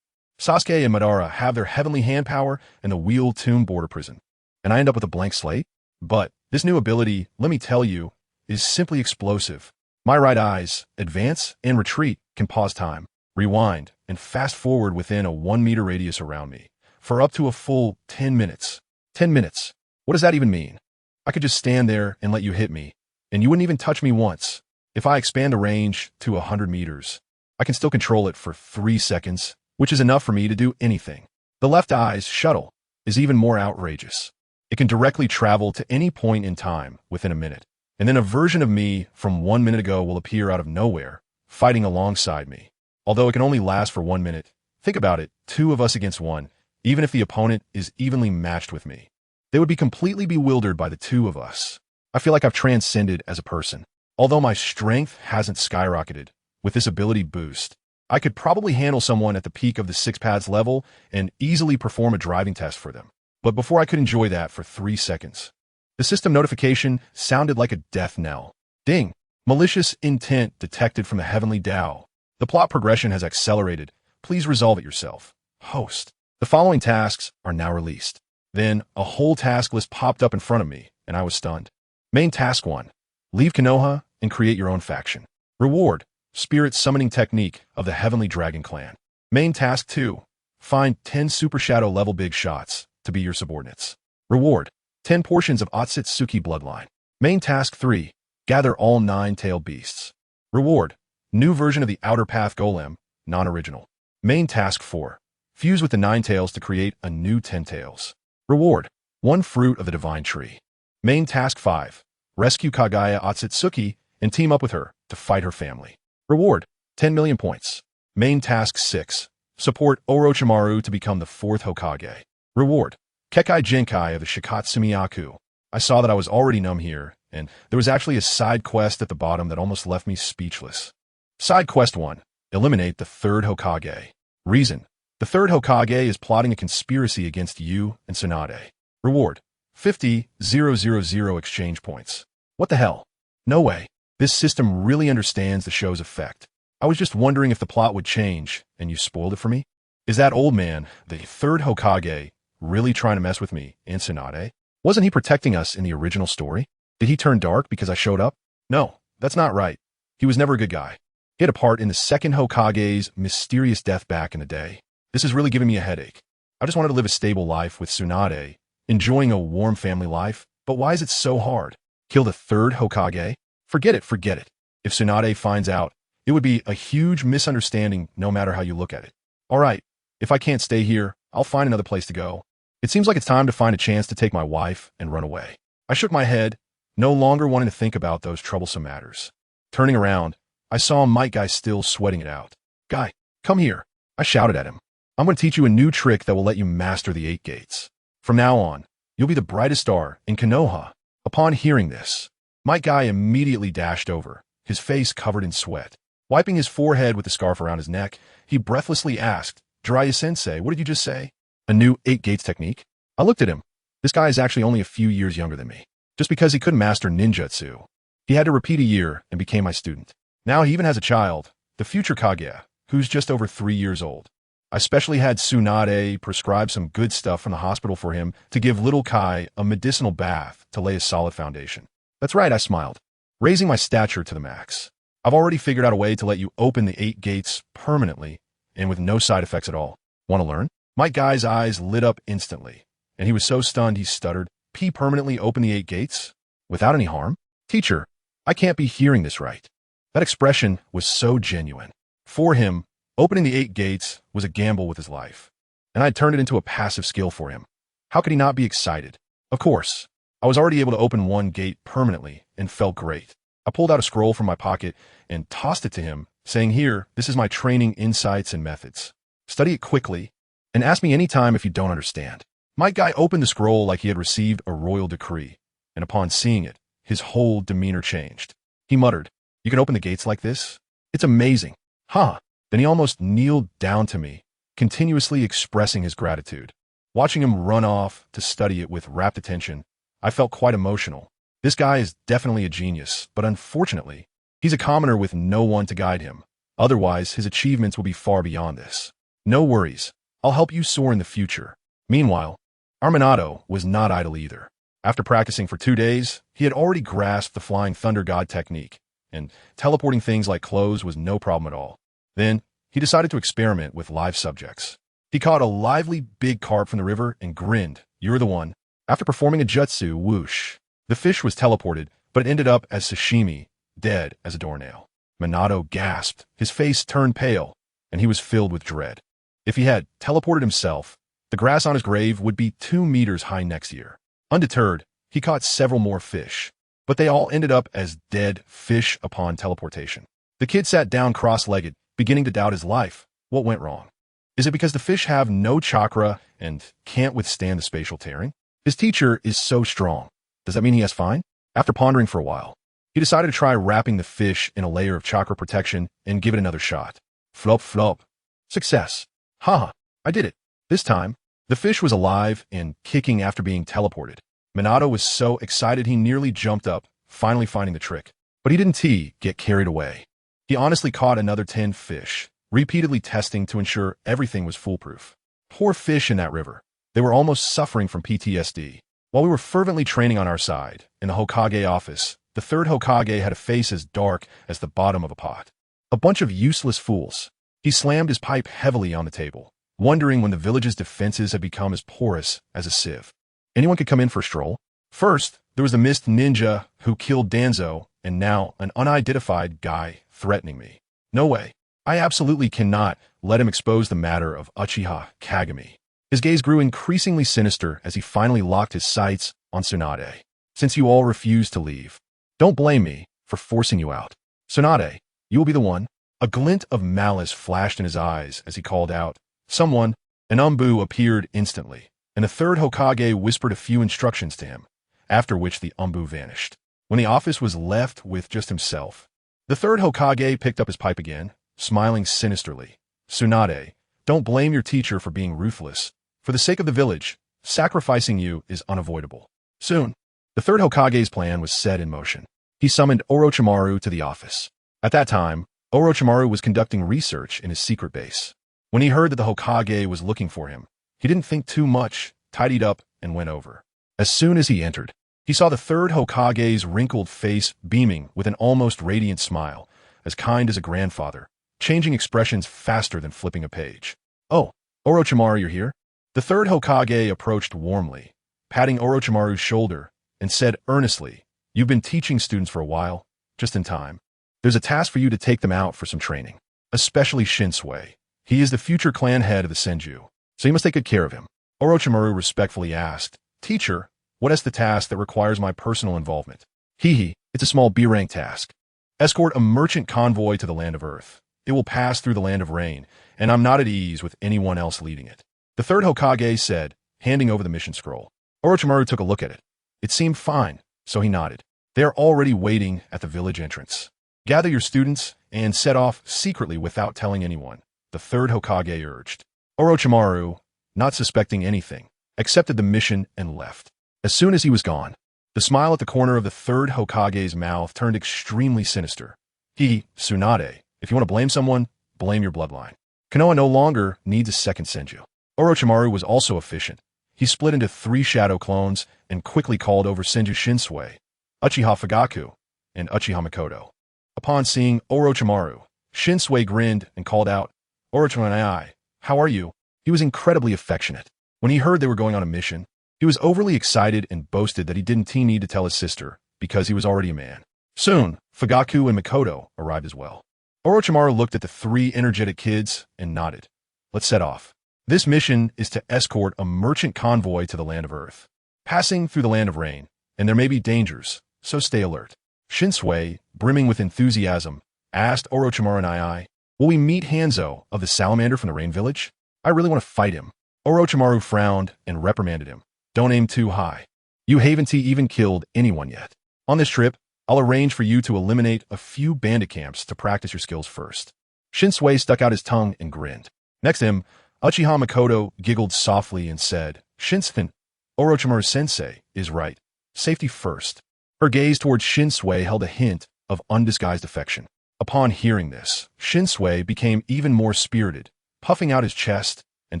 Sasuke and Madara have their heavenly hand power and the wheel tomb border prison, and I end up with a blank slate? But this new ability, let me tell you, is simply explosive. My right eyes, advance and retreat, can pause time, rewind, and fast forward within a 1-meter radius around me, for up to a full 10 minutes. 10 minutes. What does that even mean? I could just stand there and let you hit me, and you wouldn't even touch me once. If I expand the range to 100 meters, I can still control it for 3 seconds, which is enough for me to do anything. The left eye's shuttle is even more outrageous. It can directly travel to any point in time within a minute, and then a version of me from 1 minute ago will appear out of nowhere, fighting alongside me. Although it can only last for 1 minute, think about it, 2 of us against 1, even if the opponent is evenly matched with me. They would be completely bewildered by the 2 of us. I feel like I've transcended as a person. Although my strength hasn't skyrocketed, with this ability boost, I could probably handle someone at the peak of the 6 pads level and easily perform a driving test for them. But before I could enjoy that for 3 seconds, the system notification sounded like a death knell. Ding! Malicious intent detected from the heavenly Tao. The plot progression has accelerated. Please resolve it yourself. Host. The following tasks are now released. Then, a whole task list popped up in front of me, and I was stunned. Main Task 1. Leave Konoha and create your own faction. Reward. Spirit Summoning Technique of the Heavenly Dragon Clan. Main Task 2. Find 10 Super Shadow level big shots to be your subordinates. Reward. 10 portions of Otsutsuki bloodline. Main Task 3. Gather all 9-tailed beasts. Reward. New version of the Outer Path Golem, non-original. Main Task 4. Fuse with the 9 tails to create a new 10 tails. Reward. 1 fruit of the Divine Tree. Main Task 5. Rescue Kaguya Otsutsuki and team up with her to fight her family. Reward. 10 million points. Main Task 6. Support Orochimaru to become the 4th Hokage. Reward. Kekai Genkai of the Shikatsumiyaku. I saw that I was already numb here, and there was actually a side quest at the bottom that almost left me speechless. Side Quest 1. Eliminate the 3rd Hokage. Reason. The 3rd Hokage is plotting a conspiracy against you and Tsunade. Reward. 50,000 exchange points. What the hell? No way. This system really understands the show's effect. I was just wondering if the plot would change, and you spoiled it for me? Is that old man, the 3rd Hokage, really trying to mess with me and Tsunade? Wasn't he protecting us in the original story? Did he turn dark because I showed up? No, that's not right. He was never a good guy. He had a part in the 2nd Hokage's mysterious death back in the day. This is really giving me a headache. I just wanted to live a stable life with Tsunade, enjoying a warm family life, but why is it so hard? Kill the 3rd Hokage? Forget it, forget it. If Tsunade finds out, it would be a huge misunderstanding no matter how you look at it. All right, if I can't stay here, I'll find another place to go. It seems like it's time to find a chance to take my wife and run away. I shook my head, no longer wanting to think about those troublesome matters. Turning around, I saw Might Guy still sweating it out. Guy, come here. I shouted at him. I'm going to teach you a new trick that will let you master the 8 gates. From now on, you'll be the brightest star in Konoha. Upon hearing this, Might Guy immediately dashed over, his face covered in sweat. Wiping his forehead with the scarf around his neck, he breathlessly asked, Jiraiya-sensei, what did you just say? A new 8 gates technique? I looked at him. This guy is actually only a few years younger than me. Just because he couldn't master ninjutsu, he had to repeat a year and became my student. Now he even has a child, the future Kaguya, who's just over 3 years old. I specially had Tsunade prescribe some good stuff from the hospital for him to give little Kai a medicinal bath to lay a solid foundation. That's right, I smiled, raising my stature to the max. I've already figured out a way to let you open the 8 gates permanently and with no side effects at all. Want to learn? Might Guy's eyes lit up instantly, and he was so stunned he stuttered, P permanently open the 8 gates? Without any harm? Teacher, I can't be hearing this right. That expression was so genuine. For him, opening the 8 gates was a gamble with his life, and I had turned it into a passive skill for him. How could he not be excited? Of course, I was already able to open 1 gate permanently and felt great. I pulled out a scroll from my pocket and tossed it to him, saying, here, this is my training insights and methods. Study it quickly, and ask me anytime if you don't understand. My guy opened the scroll like he had received a royal decree, and upon seeing it, his whole demeanor changed. He muttered, "You can open the gates like this? It's amazing." Huh. Then he almost kneeled down to me, continuously expressing his gratitude. Watching him run off to study it with rapt attention, I felt quite emotional. This guy is definitely a genius, but unfortunately, he's a commoner with no one to guide him. Otherwise, his achievements will be far beyond this. No worries. I'll help you soar in the future. Meanwhile, Minato was not idle either. After practicing for 2 days, he had already grasped the Flying Thunder God technique, and teleporting things like clothes was no problem at all. Then, he decided to experiment with live subjects. He caught a lively big carp from the river and grinned, "You're the one." After performing a jutsu, whoosh. The fish was teleported, but it ended up as sashimi, dead as a doornail. Minato gasped, his face turned pale, and he was filled with dread. If he had teleported himself, the grass on his grave would be 2 meters high next year. Undeterred, he caught several more fish, but they all ended up as dead fish upon teleportation. The kid sat down cross-legged, beginning to doubt his life. What went wrong? Is it because the fish have no chakra and can't withstand the spatial tearing? His teacher is so strong. Does that mean he has fine? After pondering for a while, he decided to try wrapping the fish in a layer of chakra protection and give it another shot. Flop, flop. Success. Haha, I did it. This time, the fish was alive and kicking after being teleported. Minato was so excited he nearly jumped up, finally finding the trick. But he didn't get carried away. He honestly caught another 10 fish, repeatedly testing to ensure everything was foolproof. Poor fish in that river. They were almost suffering from PTSD. While we were fervently training on our side, in the Hokage office, the third Hokage had a face as dark as the bottom of a pot. A bunch of useless fools. He slammed his pipe heavily on the table, wondering when the village's defenses had become as porous as a sieve. Anyone could come in for a stroll. First, there was the mist ninja who killed Danzo, and now an unidentified guy threatening me. No way. I absolutely cannot let him expose the matter of Uchiha Kagami. His gaze grew increasingly sinister as he finally locked his sights on Tsunade. "Since you all refuse to leave, don't blame me for forcing you out. Tsunade, you will be the one." A glint of malice flashed in his eyes as he called out. Someone, an Umbu, appeared instantly, and the third Hokage whispered a few instructions to him, after which the Umbu vanished. When the office was left with just himself, the third Hokage picked up his pipe again, smiling sinisterly. "Tsunade, don't blame your teacher for being ruthless. For the sake of the village, sacrificing you is unavoidable." Soon, the third Hokage's plan was set in motion. He summoned Orochimaru to the office. At that time, Orochimaru was conducting research in his secret base. When he heard that the Hokage was looking for him, he didn't think too much, tidied up, and went over. As soon as he entered, he saw the third Hokage's wrinkled face beaming with an almost radiant smile, as kind as a grandfather, changing expressions faster than flipping a page. "Oh, Orochimaru, you're here?" The third Hokage approached warmly, patting Orochimaru's shoulder, and said earnestly, "You've been teaching students for a while, just in time. There's a task for you to take them out for some training, especially Shinsui. He is the future clan head of the Senju, so you must take good care of him." Orochimaru respectfully asked, "Teacher, what is the task that requires my personal involvement?" It's a small B-rank task. Escort a merchant convoy to the land of Earth. It will pass through the land of rain, and I'm not at ease with anyone else leading it." The third Hokage said, handing over the mission scroll. Orochimaru took a look at it. It seemed fine, so he nodded. "They are already waiting at the village entrance. Gather your students and set off secretly without telling anyone," the third Hokage urged. Orochimaru, not suspecting anything, accepted the mission and left. As soon as he was gone, the smile at the corner of the third Hokage's mouth turned extremely sinister. "Tsunade, if you want to blame someone, blame your bloodline. Konoha no longer needs a second Senju." Orochimaru was also efficient. He split into 3 shadow clones and quickly called over Senju Shinsui, Uchiha Fugaku, and Uchiha Mikoto. Upon seeing Orochimaru, Shinsui grinned and called out, "Orochimaru, how are you?" He was incredibly affectionate. When he heard they were going on a mission, he was overly excited and boasted that he didn't need to tell his sister because he was already a man. Soon, Fugaku and Mikoto arrived as well. Orochimaru looked at the 3 energetic kids and nodded. "Let's set off. This mission is to escort a merchant convoy to the land of Earth, passing through the land of rain, and there may be dangers, so stay alert." Shinsui, brimming with enthusiasm, asked Orochimaru and will we meet Hanzo of the Salamander from the Rain Village? I really want to fight him. Orochimaru frowned and reprimanded him. Don't aim too high. You haven't even killed anyone yet. On this trip, I'll arrange for you to eliminate a few bandit camps to practice your skills first. Shinsui stuck out his tongue and grinned. Next to him, Uchiha Makoto giggled softly and said, Shinsui, Orochimaru-sensei is right. Safety first. Her gaze towards Shinsui held a hint of undisguised affection. Upon hearing this, Shinsui became even more spirited, puffing out his chest and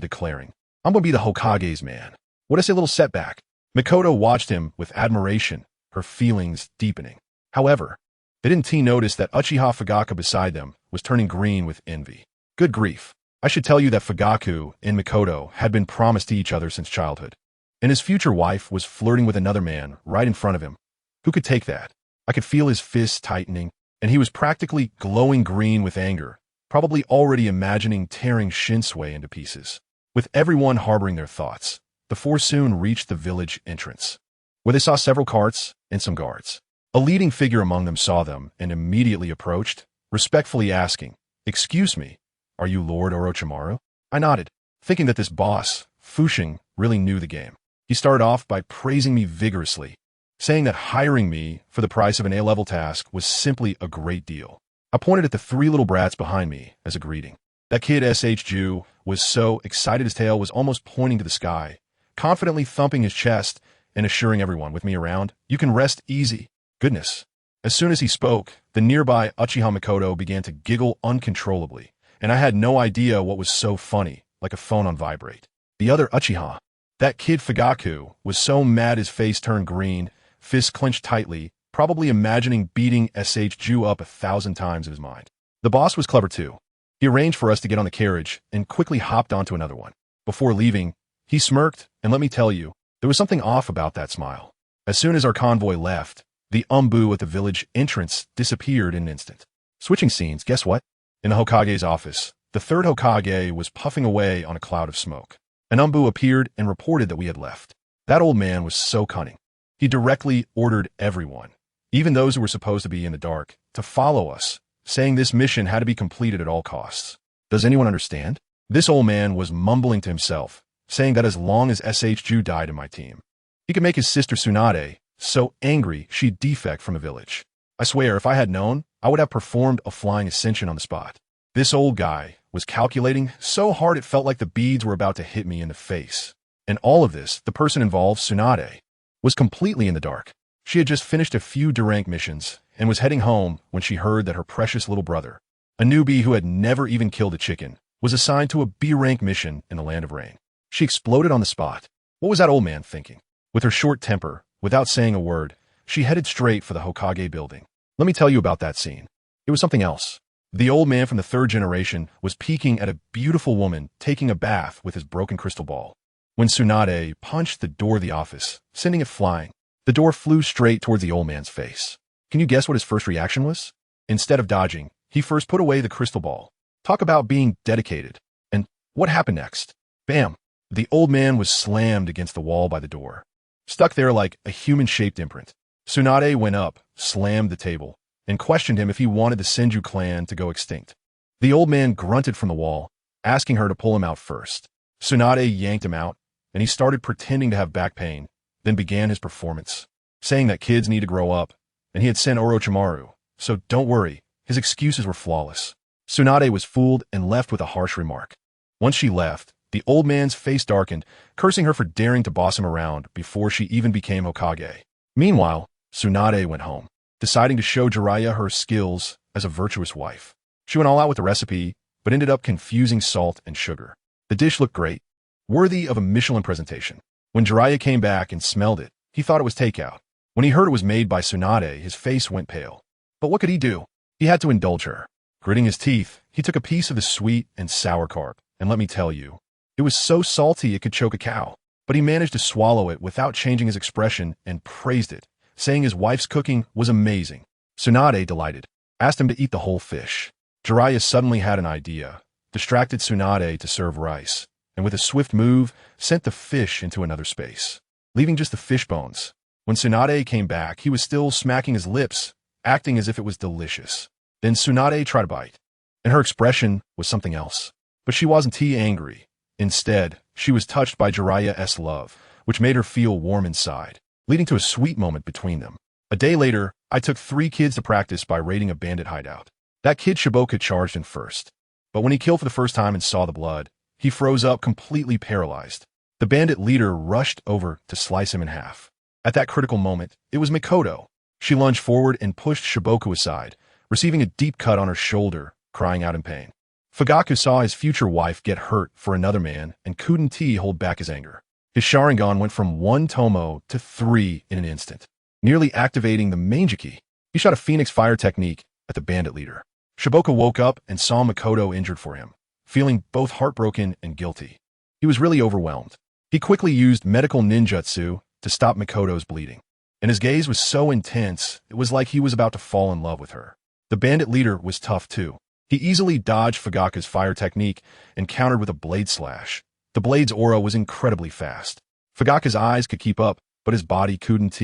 declaring, I'm gonna be the Hokage's man. What a little setback. Makoto watched him with admiration, her feelings deepening. However, they didn't notice that Uchiha Fugaku beside them was turning green with envy. Good grief. I should tell you that Fugaku and Makoto had been promised to each other since childhood. And his future wife was flirting with another man right in front of him. Who could take that? I could feel his fists tightening, and he was practically glowing green with anger, probably already imagining tearing Shinsui into pieces. With everyone harboring their thoughts, the four soon reached the village entrance, where they saw several carts and some guards. A leading figure among them saw them and immediately approached, respectfully asking, Excuse me, are you Lord Orochimaru? I nodded, thinking that this boss, Fushing, really knew the game. He started off by praising me vigorously, saying that hiring me for the price of an A-level task was simply a great deal. I pointed at the three little brats behind me as a greeting. That kid Senju was so excited his tail was almost pointing to the sky, confidently thumping his chest and assuring everyone with me around, you can rest easy. Goodness. As soon as he spoke, the nearby Uchiha Makoto began to giggle uncontrollably, and I had no idea what was so funny, like a phone on vibrate. The other Uchiha, that kid Fugaku, was so mad his face turned green, fists clenched tightly, probably imagining beating Senju up 1,000 times in his mind. The boss was clever too. He arranged for us to get on the carriage and quickly hopped onto another one. Before leaving, he smirked, and let me tell you, there was something off about that smile. As soon as our convoy left, the Umbu at the village entrance disappeared in an instant. Switching scenes, guess what? In the Hokage's office, the third Hokage was puffing away on a cloud of smoke. An Umbu appeared and reported that we had left. That old man was so cunning. He directly ordered everyone, even those who were supposed to be in the dark, to follow us, saying this mission had to be completed at all costs. Does anyone understand? This old man was mumbling to himself, saying that as long as Senju died in my team, he could make his sister Tsunade so angry she'd defect from a village. I swear, if I had known, I would have performed a flying ascension on the spot. This old guy was calculating so hard it felt like the beads were about to hit me in the face. And all of this, the person involved, Tsunade, was completely in the dark. She had just finished a few D-rank missions and was heading home when she heard that her precious little brother, a newbie who had never even killed a chicken, was assigned to a B-rank mission in the Land of Rain. She exploded on the spot. What was that old man thinking? With her short temper, without saying a word, she headed straight for the Hokage building. Let me tell you about that scene. It was something else. The old man from the third generation was peeking at a beautiful woman taking a bath with his broken crystal ball. When Tsunade punched the door of the office, sending it flying, the door flew straight towards the old man's face. Can you guess what his first reaction was? Instead of dodging, he first put away the crystal ball. Talk about being dedicated. And what happened next? Bam! The old man was slammed against the wall by the door, stuck there like a human-shaped imprint. Tsunade went up, slammed the table, and questioned him if he wanted the Senju clan to go extinct. The old man grunted from the wall, asking her to pull him out first. Tsunade yanked him out, and he started pretending to have back pain, then began his performance, saying that kids need to grow up, and he had sent Orochimaru, so don't worry, his excuses were flawless. Tsunade was fooled and left with a harsh remark. Once she left, the old man's face darkened, cursing her for daring to boss him around before she even became Hokage. Meanwhile, Tsunade went home, deciding to show Jiraiya her skills as a virtuous wife. She went all out with the recipe, but ended up confusing salt and sugar. The dish looked great, worthy of a Michelin presentation. When Jiraiya came back and smelled it, he thought it was takeout. When he heard it was made by Tsunade, his face went pale. But what could he do? He had to indulge her. Gritting his teeth, he took a piece of the sweet and sour carp, and let me tell you, it was so salty it could choke a cow. But he managed to swallow it without changing his expression and praised it, saying his wife's cooking was amazing. Tsunade, delighted, asked him to eat the whole fish. Jiraiya suddenly had an idea, distracted Tsunade to serve rice, and with a swift move, sent the fish into another space, leaving just the fish bones. When Tsunade came back, he was still smacking his lips, acting as if it was delicious. Then Tsunade tried to bite, and her expression was something else. But she wasn't angry. Instead, she was touched by Jiraiya's love, which made her feel warm inside, leading to a sweet moment between them. A day later, I took 3 kids to practice by raiding a bandit hideout. That kid Shiboka charged in first. But when he killed for the first time and saw the blood, he froze up completely paralyzed. The bandit leader rushed over to slice him in half. At that critical moment, it was Mikoto. She lunged forward and pushed Shiboku aside, receiving a deep cut on her shoulder, crying out in pain. Fugaku saw his future wife get hurt for another man and couldn't hold back his anger. His Sharingan went from 1 tomo to 3 in an instant, nearly activating the Manjiki. He shot a Phoenix Fire technique at the bandit leader. Shiboka woke up and saw Mikoto injured for him, feeling both heartbroken and guilty. He was really overwhelmed. He quickly used medical ninjutsu to stop Mikoto's bleeding, and his gaze was so intense it was like he was about to fall in love with her. The bandit leader was tough too. He easily dodged Fugaku's fire technique and countered with a blade slash. The blade's aura was incredibly fast. Fugaku's eyes could keep up, but his body couldn't,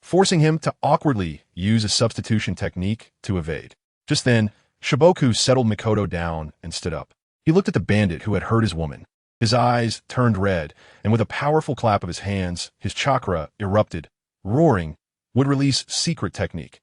forcing him to awkwardly use a substitution technique to evade. Just then, Shiboku settled Mikoto down and stood up. He looked at the bandit who had hurt his woman. His eyes turned red, and with a powerful clap of his hands, his chakra erupted, roaring, would release secret technique.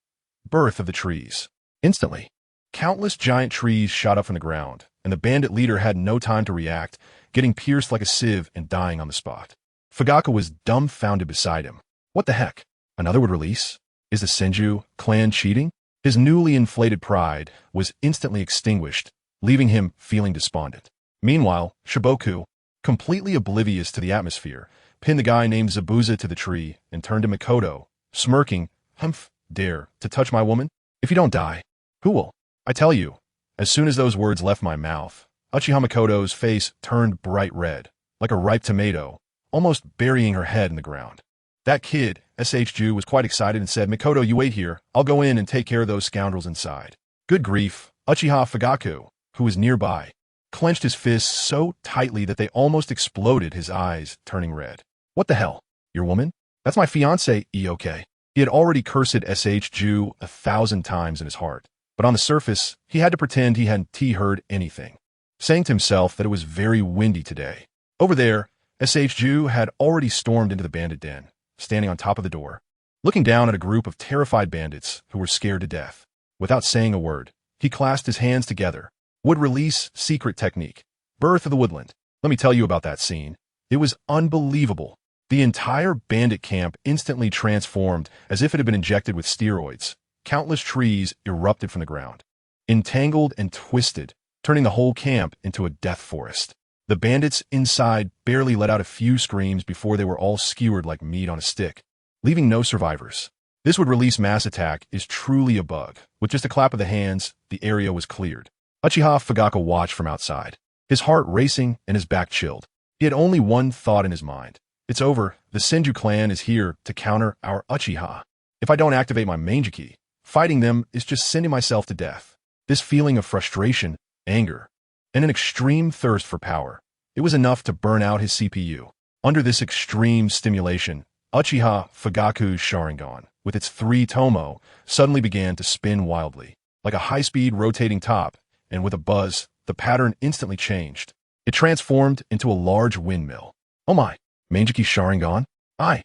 Birth of the trees. Instantly, countless giant trees shot up from the ground, and the bandit leader had no time to react, getting pierced like a sieve and dying on the spot. Fugaku was dumbfounded beside him. What the heck? Another would release? Is the Senju clan cheating? His newly inflated pride was instantly extinguished, leaving him feeling despondent. Meanwhile, Shiboku, completely oblivious to the atmosphere, pinned the guy named Zabuza to the tree and turned to Mikoto, smirking, "Humph, dare to touch my woman? If you don't die, who will?" I tell you. As soon as those words left my mouth, Uchiha Mikoto's face turned bright red, like a ripe tomato, almost burying her head in the ground. That kid, SHU, was quite excited and said, "Mikoto, you wait here. I'll go in and take care of those scoundrels inside." Good grief, Uchiha Fugaku, who was nearby, clenched his fists so tightly that they almost exploded, his eyes turning red. "What the hell? Your woman? That's my fiancé, okay?" He had already cursed SHU 1,000 times in his heart, but on the surface, he had to pretend he hadn't heard anything, saying to himself that it was very windy today. Over there, SHU had already stormed into the bandit den, standing on top of the door, looking down at a group of terrified bandits who were scared to death. Without saying a word, he clasped his hands together. Would release secret technique. Birth of the woodland. Let me tell you about that scene. It was unbelievable. The entire bandit camp instantly transformed as if it had been injected with steroids. Countless trees erupted from the ground, entangled and twisted, turning the whole camp into a death forest. The bandits inside barely let out a few screams before they were all skewered like meat on a stick, leaving no survivors. This would release mass attack is truly a bug. With just a clap of the hands, the area was cleared. Uchiha Fugaku watched from outside, his heart racing and his back chilled. He had only one thought in his mind. It's over. The Senju clan is here to counter our Uchiha. If I don't activate my Manjiki, fighting them is just sending myself to death. This feeling of frustration, anger, and an extreme thirst for power, it was enough to burn out his CPU. Under this extreme stimulation, Uchiha Fugaku's Sharingan, with its 3 tomo, suddenly began to spin wildly, like a high-speed rotating top, and with a buzz, the pattern instantly changed. It transformed into a large windmill. Oh my, Manjiki Sharingan? I've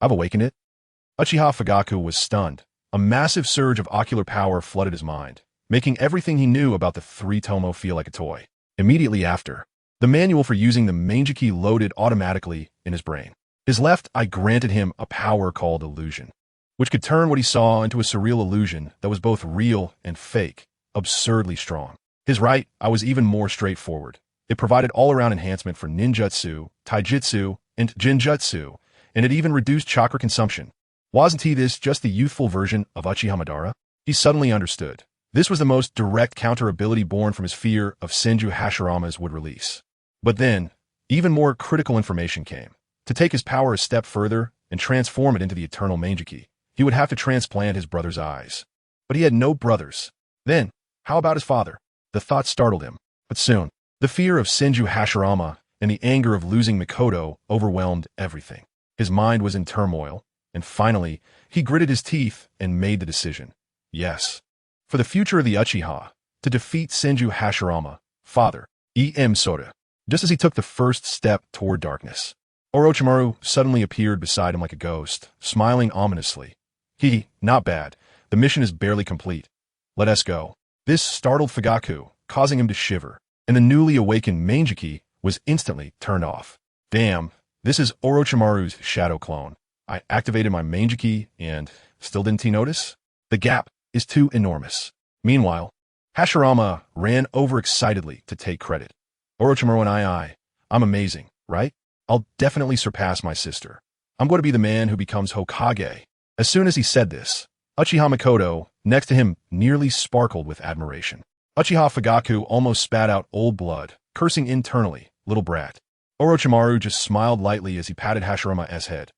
awakened it. Uchiha Fugaku was stunned. A massive surge of ocular power flooded his mind, making everything he knew about the 3 tomo feel like a toy. Immediately after, the manual for using the Manjiki loaded automatically in his brain. His left eye granted him a power called illusion, which could turn what he saw into a surreal illusion that was both real and fake, absurdly strong. His right eye was even more straightforward. It provided all-around enhancement for ninjutsu, taijutsu, and genjutsu, and it even reduced chakra consumption. Wasn't this just the youthful version of Uchiha Madara? He suddenly understood. This was the most direct counter ability born from his fear of Senju Hashirama's would release. But then, even more critical information came. To take his power a step further and transform it into the eternal Manjiki, he would have to transplant his brother's eyes. But he had no brothers. Then, how about his father? The thought startled him. But soon, the fear of Senju Hashirama and the anger of losing Mikoto overwhelmed everything. His mind was in turmoil, and finally, he gritted his teeth and made the decision. Yes. For the future of the Uchiha, to defeat Senju Hashirama, father, Sora. just as he took the first step toward darkness. Orochimaru suddenly appeared beside him like a ghost, smiling ominously. Not bad. The mission is barely complete. Let us go. This startled Fugaku, causing him to shiver, and the newly awakened Manjiki was instantly turned off. Damn, this is Orochimaru's shadow clone. I activated my Manjiki and still didn't he notice? The gap is too enormous. Meanwhile, Hashirama ran over excitedly to take credit. Orochimaru and I'm amazing, right? I'll definitely surpass my sister. I'm going to be the man who becomes Hokage. As soon as he said this, Uchiha Mikoto, next to him, nearly sparkled with admiration. Uchiha Fugaku almost spat out old blood, cursing internally, little brat. Orochimaru just smiled lightly as he patted Hashirama's head.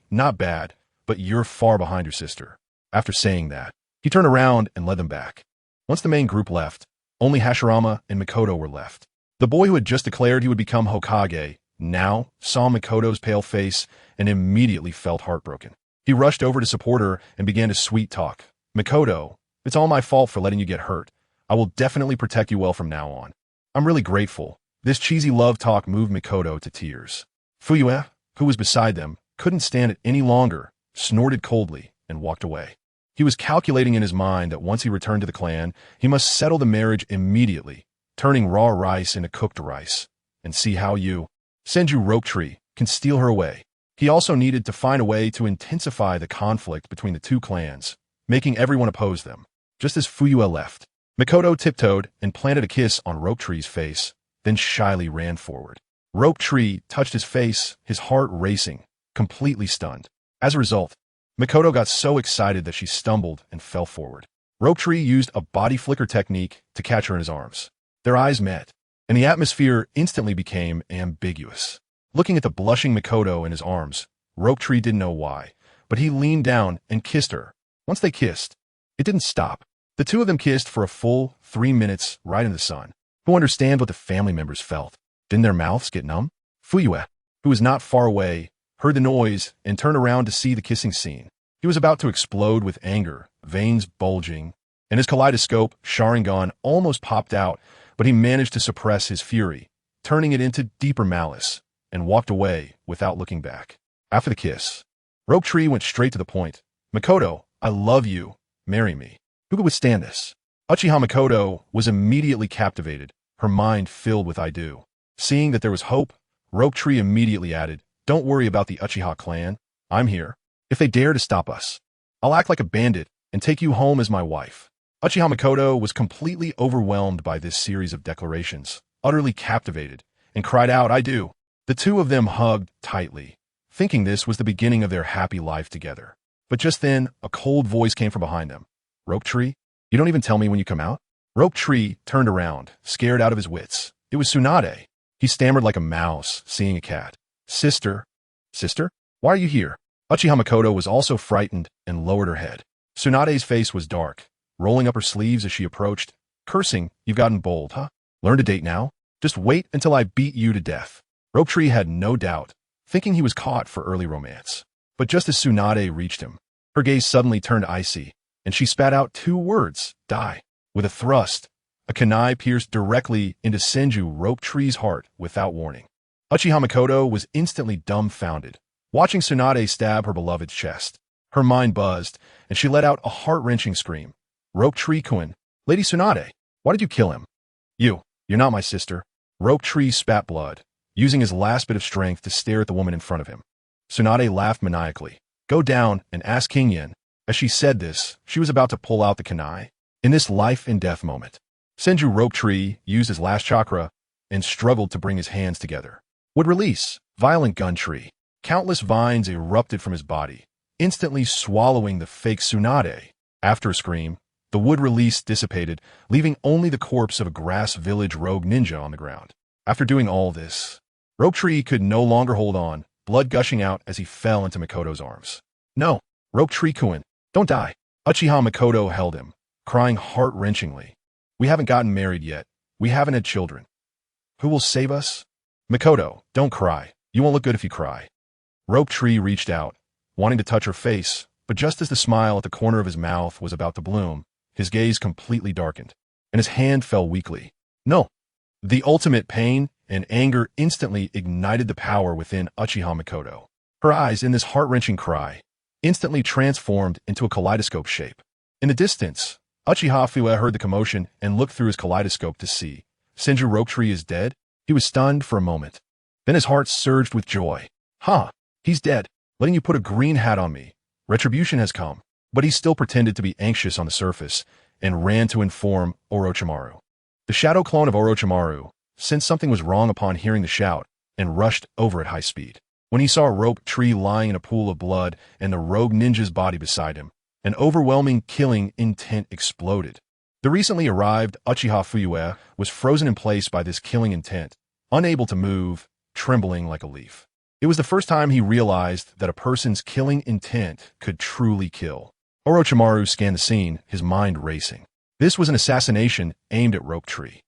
Not bad, but you're far behind your sister. After saying that, he turned around and led them back. Once the main group left, only Hashirama and Mikoto were left. The boy who had just declared he would become Hokage now saw Mikoto's pale face and immediately felt heartbroken. He rushed over to support her and began to sweet talk. Mikoto, it's all my fault for letting you get hurt. I will definitely protect you well from now on. I'm really grateful. This cheesy love talk moved Mikoto to tears. Fuyue, who was beside them, couldn't stand it any longer, snorted coldly, and walked away. He was calculating in his mind that once he returned to the clan, he must settle the marriage immediately, turning raw rice into cooked rice, and see how Senju Ropetree can steal her away. He also needed to find a way to intensify the conflict between the two clans, making everyone oppose them. Just as Fuyue left, Mikoto tiptoed and planted a kiss on Ropetree's face, then shyly ran forward. Ropetree touched his face, his heart racing, completely stunned. As a result, Mikoto got so excited that she stumbled and fell forward. Ropetree used a body flicker technique to catch her in his arms. Their eyes met, and the atmosphere instantly became ambiguous. Looking at the blushing Mikoto in his arms, Ropetree didn't know why, but he leaned down and kissed her. Once they kissed, it didn't stop. The two of them kissed for a full 3 minutes right in the sun. Who understand what the family members felt? Didn't their mouths get numb? Fuyue, who was not far away, heard the noise and turned around to see the kissing scene. He was about to explode with anger, veins bulging, and his kaleidoscope, Sharingan, almost popped out, but he managed to suppress his fury, turning it into deeper malice, and walked away without looking back. After the kiss, Ropetree went straight to the point. Mikoto, I love you. Marry me. Who could withstand this? Uchiha Mikoto was immediately captivated, her mind filled with I do. Seeing that there was hope, Ropetree immediately added, Don't worry about the Uchiha clan. I'm here. If they dare to stop us, I'll act like a bandit and take you home as my wife. Uchiha Mikoto was completely overwhelmed by this series of declarations, utterly captivated, and cried out, I do. The two of them hugged tightly, thinking this was the beginning of their happy life together. But just then, a cold voice came from behind them. Ropetree? You don't even tell me when you come out? Ropetree turned around, scared out of his wits. It was Tsunade. He stammered like a mouse, seeing a cat. Sister? Why are you here? Uchiha Mikoto was also frightened and lowered her head. Tsunade's face was dark, rolling up her sleeves as she approached, cursing, You've gotten bold, huh? Learn to date now? Just wait until I beat you to death. Ropetree had no doubt, thinking he was caught for early romance. But just as Tsunade reached him, her gaze suddenly turned icy, and she spat out 2 words, die. With a thrust, a kunai pierced directly into Senju Ropetree's heart without warning. Uchiha Mikoto was instantly dumbfounded, watching Tsunade stab her beloved's chest. Her mind buzzed, and she let out a heart-wrenching scream. Ropetree-kun, Lady Tsunade, why did you kill him? You're not my sister. Ropetree spat blood, using his last bit of strength to stare at the woman in front of him. Tsunade laughed maniacally. Go down and ask King Yin. As she said this, she was about to pull out the kunai. In this life-and-death moment, Senju Ropetree used his last chakra and struggled to bring his hands together. Would release, violent gun tree. Countless vines erupted from his body, instantly swallowing the fake Tsunade. After a scream, the wood release dissipated, leaving only the corpse of a grass village rogue ninja on the ground. After doing all this, Ropetree could no longer hold on, blood gushing out as he fell into Mikoto's arms. No, Ropetree-kun, don't die. Uchiha Mikoto held him, crying heart-wrenchingly. We haven't gotten married yet. We haven't had children. Who will save us? Mikoto, don't cry. You won't look good if you cry. Ropetree reached out, wanting to touch her face, but just as the smile at the corner of his mouth was about to bloom, his gaze completely darkened, and his hand fell weakly. No. The ultimate pain and anger instantly ignited the power within Uchiha Makoto. Her eyes, in this heart-wrenching cry, instantly transformed into a kaleidoscope shape. In the distance, Uchiha Fuyue heard the commotion and looked through his kaleidoscope to see Senju Ropetree is dead. He was stunned for a moment. Then his heart surged with joy. Huh, he's dead. Letting you put a green hat on me. Retribution has come. But he still pretended to be anxious on the surface and ran to inform Orochimaru. The shadow clone of Orochimaru sensed something was wrong upon hearing the shout and rushed over at high speed. When he saw a rope tree lying in a pool of blood and the rogue ninja's body beside him, an overwhelming killing intent exploded. The recently arrived Uchiha Fuyue was frozen in place by this killing intent, unable to move, trembling like a leaf. It was the first time he realized that a person's killing intent could truly kill. Orochimaru scanned the scene, his mind racing. This was an assassination aimed at Ropetree.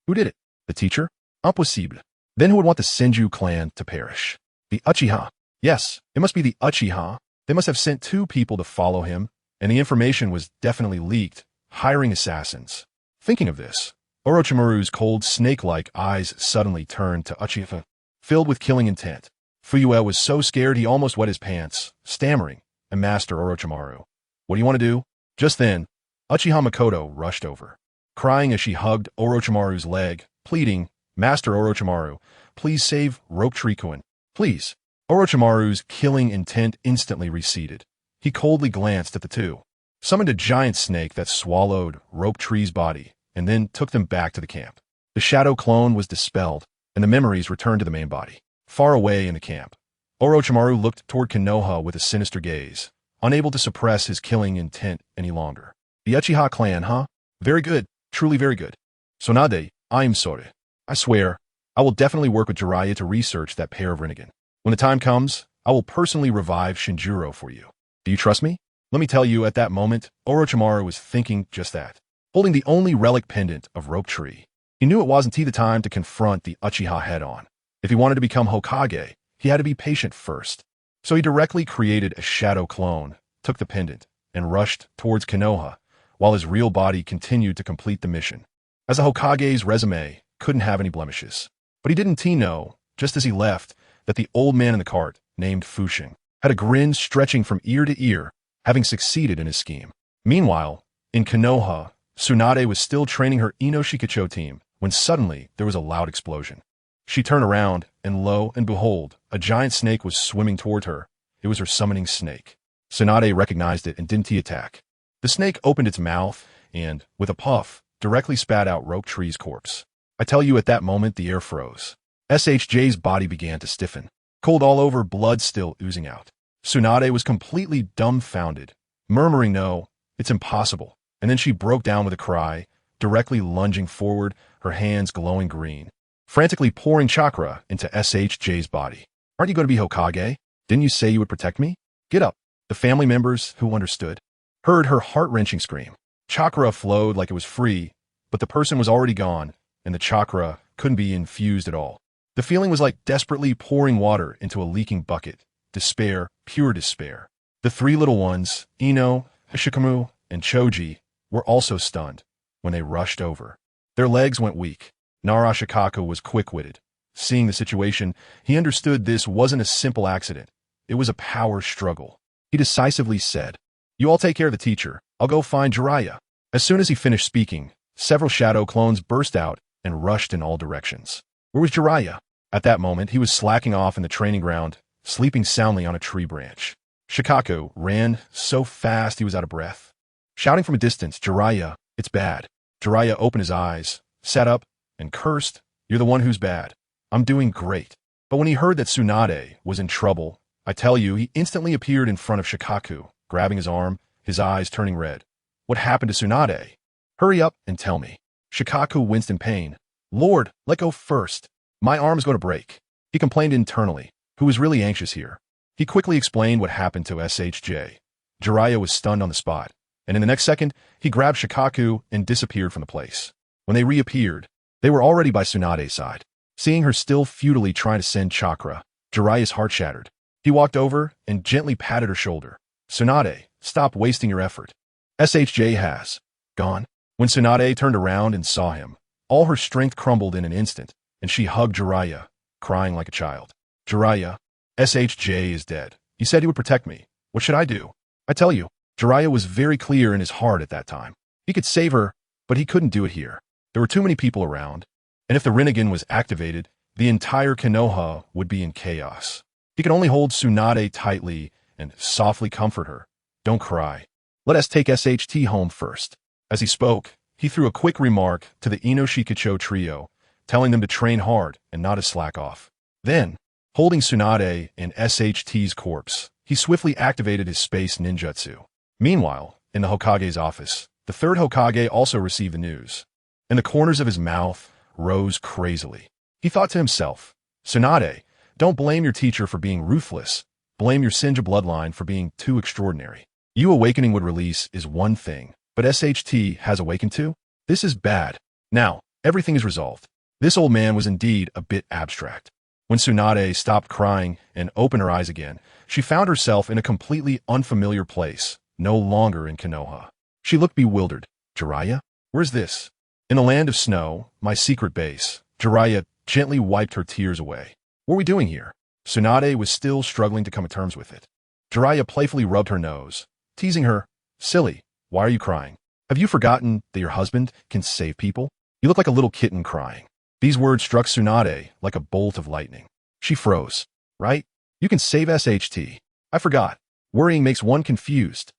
Who did it? The teacher? Impossible. Then who would want the Senju clan to perish? The Uchiha. Yes, it must be the Uchiha. They must have sent 2 people to follow him, and the information was definitely leaked, hiring assassins. Thinking of this, Orochimaru's cold snake-like eyes suddenly turned to Uchiha, filled with killing intent. Fuyue was so scared he almost wet his pants, stammering, and Master Orochimaru. What do you want to do? Just then, Uchiha Makoto rushed over, crying as she hugged Orochimaru's leg, pleading, Master Orochimaru, please save Ropetree-kun. Please. Orochimaru's killing intent instantly receded. He coldly glanced at the 2, summoned a giant snake that swallowed Ropetree's body, and then took them back to the camp. The shadow clone was dispelled, and the memories returned to the main body. Far away in the camp, Orochimaru looked toward Konoha with a sinister gaze, unable to suppress his killing intent any longer. The Uchiha clan, huh? Very good, truly very good. Tsunade, I'm sorry. I swear, I will definitely work with Jiraiya to research that pair of Rinnegan. When the time comes, I will personally revive Shinjuro for you. Do you trust me? Let me tell you, at that moment, Orochimaru was thinking just that. Holding the only relic pendant of Ropetree, he knew it wasn't the time to confront the Uchiha head-on. If he wanted to become Hokage, he had to be patient first. So he directly created a shadow clone, took the pendant, and rushed towards Konoha, while his real body continued to complete the mission. As a Hokage's resume couldn't have any blemishes. But he didn't know, just as he left, that the old man in the cart, named Fushing, had a grin stretching from ear to ear, having succeeded in his scheme. Meanwhile, in Konoha, Tsunade was still training her Ino Shikacho team when suddenly there was a loud explosion. She turned around, and lo and behold, a giant snake was swimming toward her. It was her summoning snake. Tsunade recognized it and didn't attack. The snake opened its mouth and, with a puff, directly spat out Ropetree's corpse. I tell you, at that moment the air froze. SHJ's body began to stiffen. Cold all over, blood still oozing out. Tsunade was completely dumbfounded, murmuring, no, it's impossible. And then she broke down with a cry, directly lunging forward, her hands glowing green, frantically pouring chakra into SHJ's body. Aren't you going to be Hokage? Didn't you say you would protect me? Get up. The family members, who understood, heard her heart-wrenching scream. Chakra flowed like it was free, but the person was already gone, and the chakra couldn't be infused at all. The feeling was like desperately pouring water into a leaking bucket. Despair, pure despair. The 3 little ones, Ino, Hashikamu, and Choji, were also stunned when they rushed over. Their legs went weak. Narashikaku was quick-witted. Seeing the situation, he understood this wasn't a simple accident. It was a power struggle. He decisively said, You all take care of the teacher. I'll go find Jiraiya. As soon as he finished speaking, several shadow clones burst out and rushed in all directions. Where was Jiraiya? At that moment, he was slacking off in the training ground, sleeping soundly on a tree branch. Shikaku ran so fast he was out of breath. Shouting from a distance, Jiraiya, it's bad. Jiraiya opened his eyes, sat up, and cursed, You're the one who's bad. I'm doing great. But when he heard that Tsunade was in trouble, I tell you, he instantly appeared in front of Shikaku, grabbing his arm, his eyes turning red. What happened to Tsunade? Hurry up and tell me. Shikaku winced in pain. Lord, let go first. My arm's going to break. He complained internally, who was really anxious here. He quickly explained what happened to SHJ. Jiraiya was stunned on the spot, and in the next second, he grabbed Shikaku and disappeared from the place. When they reappeared, they were already by Tsunade's side. Seeing her still futilely trying to send chakra, Jiraiya's heart shattered. He walked over and gently patted her shoulder. Tsunade, stop wasting your effort. SHJ has gone. When Tsunade turned around and saw him, all her strength crumbled in an instant, and she hugged Jiraiya, crying like a child. Jiraiya, SHJ is dead. He said he would protect me. What should I do? I tell you, Jiraiya was very clear in his heart at that time. He could save her, but he couldn't do it here. There were too many people around, and if the Rinnegan was activated, the entire Konoha would be in chaos. He could only hold Tsunade tightly and softly comfort her. Don't cry. Let us take SHT home first. As he spoke, he threw a quick remark to the Inoshikacho trio, telling them to train hard and not to slack off. Then, holding Tsunade in SHT's corpse, he swiftly activated his space ninjutsu. Meanwhile, in the Hokage's office, the third Hokage also received the news, and the corners of his mouth rose crazily. He thought to himself, Tsunade, don't blame your teacher for being ruthless. Blame your Senju bloodline for being too extraordinary. You awakening would release is one thing, but SHT has awakened too? This is bad. Now, everything is resolved. This old man was indeed a bit abstract. When Tsunade stopped crying and opened her eyes again, she found herself in a completely unfamiliar place, no longer in Konoha. She looked bewildered. Jiraiya? Where's this? In the land of snow, my secret base. Jiraiya gently wiped her tears away. What are we doing here? Tsunade was still struggling to come to terms with it. Jiraiya playfully rubbed her nose, teasing her. Silly, why are you crying? Have you forgotten that your husband can save people? You look like a little kitten crying. These words struck Tsunade like a bolt of lightning. She froze. Right? You can save SHT. I forgot. Worrying makes one confused.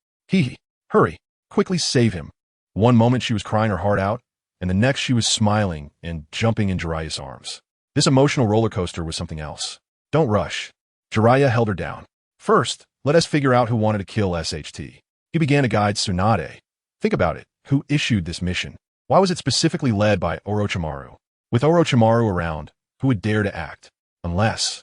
Hurry. Quickly save him. One moment she was crying her heart out, and the next she was smiling and jumping in Jiraiya's arms. This emotional roller coaster was something else. Don't rush. Jiraiya held her down. First, let us figure out who wanted to kill SHT. He began to guide Tsunade. Think about it. Who issued this mission? Why was it specifically led by Orochimaru? With Orochimaru around, who would dare to act? Unless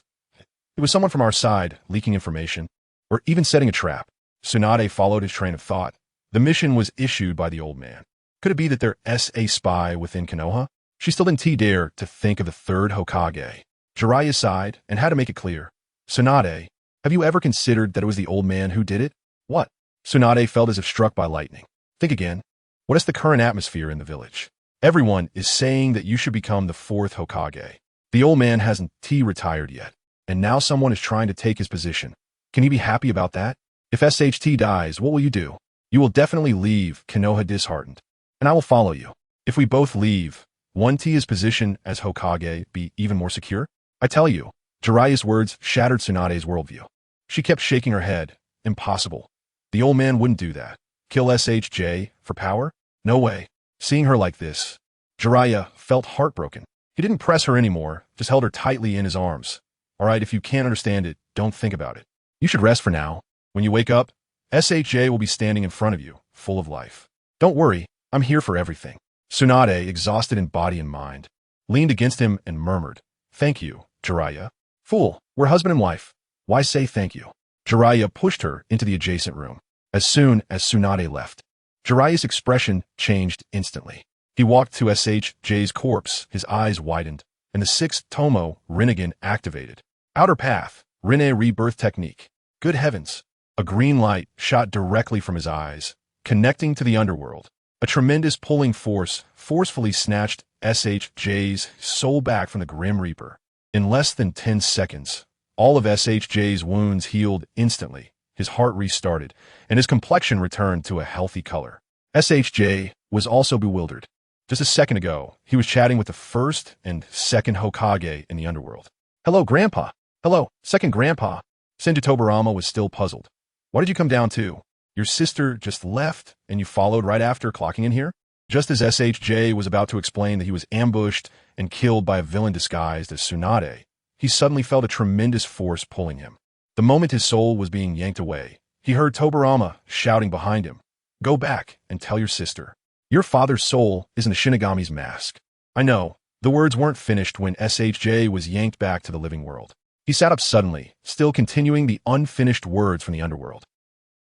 it was someone from our side leaking information, or even setting a trap. Tsunade followed his train of thought. The mission was issued by the old man. Could it be that there's a spy within Konoha? She still didn't dare to think of the third Hokage. Jiraiya sighed and had to make it clear. Tsunade, have you ever considered that it was the old man who did it? What? Tsunade felt as if struck by lightning. Think again. What is the current atmosphere in the village? Everyone is saying that you should become the fourth Hokage. The old man hasn't retired yet, and now someone is trying to take his position. Can you be happy about that? If SHT dies, what will you do? You will definitely leave Konoha disheartened, and I will follow you. If we both leave, won't his position as Hokage be even more secure? I tell you, Jiraiya's words shattered Tsunade's worldview. She kept shaking her head. Impossible. The old man wouldn't do that. Kill SHJ for power? No way. Seeing her like this, Jiraiya felt heartbroken. He didn't press her anymore, just held her tightly in his arms. All right, if you can't understand it, don't think about it. You should rest for now. When you wake up, SHJ will be standing in front of you, full of life. Don't worry, I'm here for everything. Tsunade, exhausted in body and mind, leaned against him and murmured, Thank you, Jiraiya. Fool, we're husband and wife. Why say thank you? Jiraiya pushed her into the adjacent room. As soon as Tsunade left, Jiraiya's expression changed instantly. He walked to SHJ's corpse, his eyes widened, and the sixth Tomo Rinnegan activated. Outer Path, Rinne Rebirth Technique. Good heavens! A green light shot directly from his eyes, connecting to the underworld. A tremendous pulling force forcefully snatched SHJ's soul back from the Grim Reaper. In less than 10 seconds, all of SHJ's wounds healed instantly. His heart restarted, and his complexion returned to a healthy color. SHJ was also bewildered. Just a second ago, he was chatting with the first and second Hokage in the underworld. Hello, Grandpa. Hello, second Grandpa. Senju Tobirama was still puzzled. Why did you come down too? Your sister just left, and you followed right after clocking in here? Just as SHJ was about to explain that he was ambushed and killed by a villain disguised as Tsunade, he suddenly felt a tremendous force pulling him. The moment his soul was being yanked away, he heard Tobirama shouting behind him, Go back and tell your sister. Your father's soul is in a Shinigami's mask. I know. The words weren't finished when SHJ was yanked back to the living world. He sat up suddenly, still continuing the unfinished words from the underworld.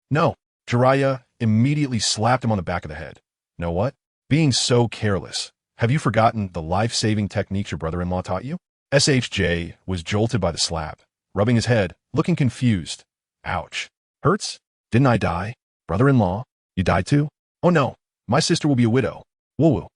No. Jiraiya immediately slapped him on the back of the head. Know what? Being so careless. Have you forgotten the life-saving techniques your brother-in-law taught you? SHJ was jolted by the slap, rubbing his head, looking confused. Ouch. Hurts? Didn't I die? Brother-in-law? You died too? Oh no. My sister will be a widow. Woo-woo.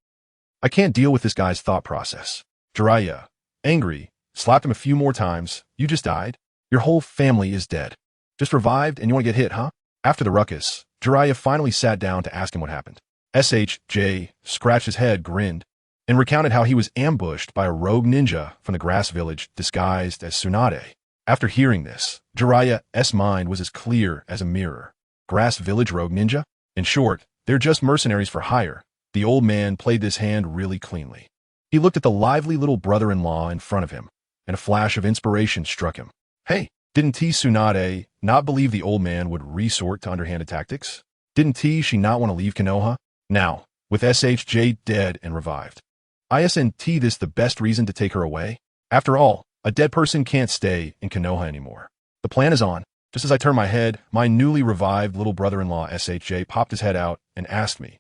I can't deal with this guy's thought process. Jiraiya, Angry, slapped him a few more times. You just died? Your whole family is dead. Just revived and you want to get hit, huh? After the ruckus, Jiraiya finally sat down to ask him what happened. SHJ scratched his head, grinned, and recounted how he was ambushed by a rogue ninja from the grass village disguised as Tsunade. After hearing this, Jiraiya's mind was as clear as a mirror. Grass village rogue ninja? In short, they're just mercenaries for hire. The old man played this hand really cleanly. He looked at the lively little brother-in-law in front of him, and a flash of inspiration struck him. Hey, didn't Tsunade not believe the old man would resort to underhanded tactics? Didn't she not want to leave Konoha? Now, with SHJ dead and revived, isn't this the best reason to take her away? After all, a dead person can't stay in Konoha anymore. The plan is on. Just as I turned my head, my newly revived little brother-in-law SHJ popped his head out and asked me,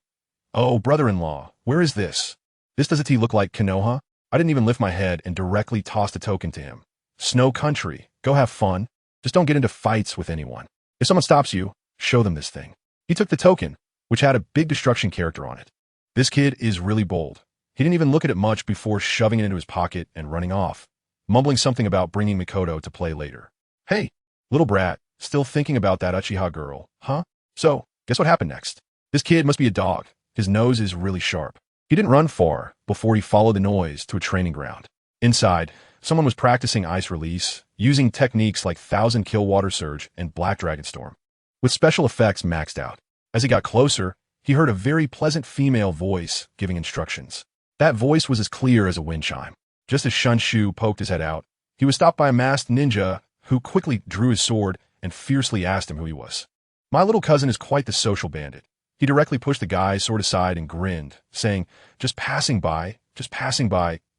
"Oh, brother-in-law, where is this? This doesn't look like Konoha?" I didn't even lift my head and directly tossed a token to him. Snow country, go have fun. Just don't get into fights with anyone. If someone stops you, show them this thing. He took the token, which had a big destruction character on it. This kid is really bold. He didn't even look at it much before shoving it into his pocket and running off, mumbling something about bringing Mikoto to play later. Hey, little brat, still thinking about that Uchiha girl, huh? So, guess what happened next? This kid must be a dog. His nose is really sharp. He didn't run far before he followed the noise to a training ground. Inside, someone was practicing ice release, using techniques like 1,000 Kill Water Surge and Black Dragon Storm, with special effects maxed out. As he got closer, he heard a very pleasant female voice giving instructions. That voice was as clear as a wind chime. Just as Shunshu poked his head out, he was stopped by a masked ninja who quickly drew his sword and fiercely asked him who he was. My little cousin is quite the social bandit. He directly pushed the guy's sword aside and grinned, saying, just passing by,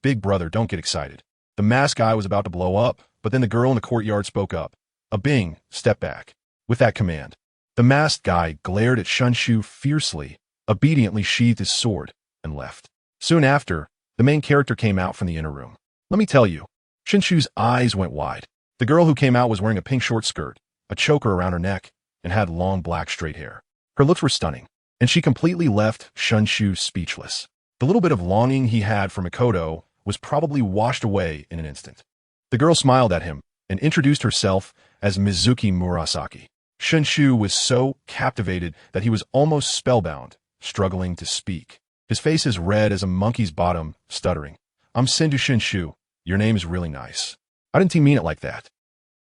big brother, don't get excited. The masked guy was about to blow up, but then the girl in the courtyard spoke up. A bing, step back. With that command, the masked guy glared at Shunshu fiercely, obediently sheathed his sword, and left. Soon after, the main character came out from the inner room. Let me tell you, Shunshu's eyes went wide. The girl who came out was wearing a pink short skirt, a choker around her neck, and had long black straight hair. Her looks were stunning, and she completely left Shunshu speechless. The little bit of longing he had for Mikoto was probably washed away in an instant. The girl smiled at him and introduced herself as Mizuki Murasaki. Shunshu was so captivated that he was almost spellbound, struggling to speak. His face as red as a monkey's bottom, stuttering. I'm Senju Shunshu. Your name is really nice. I didn't mean it like that.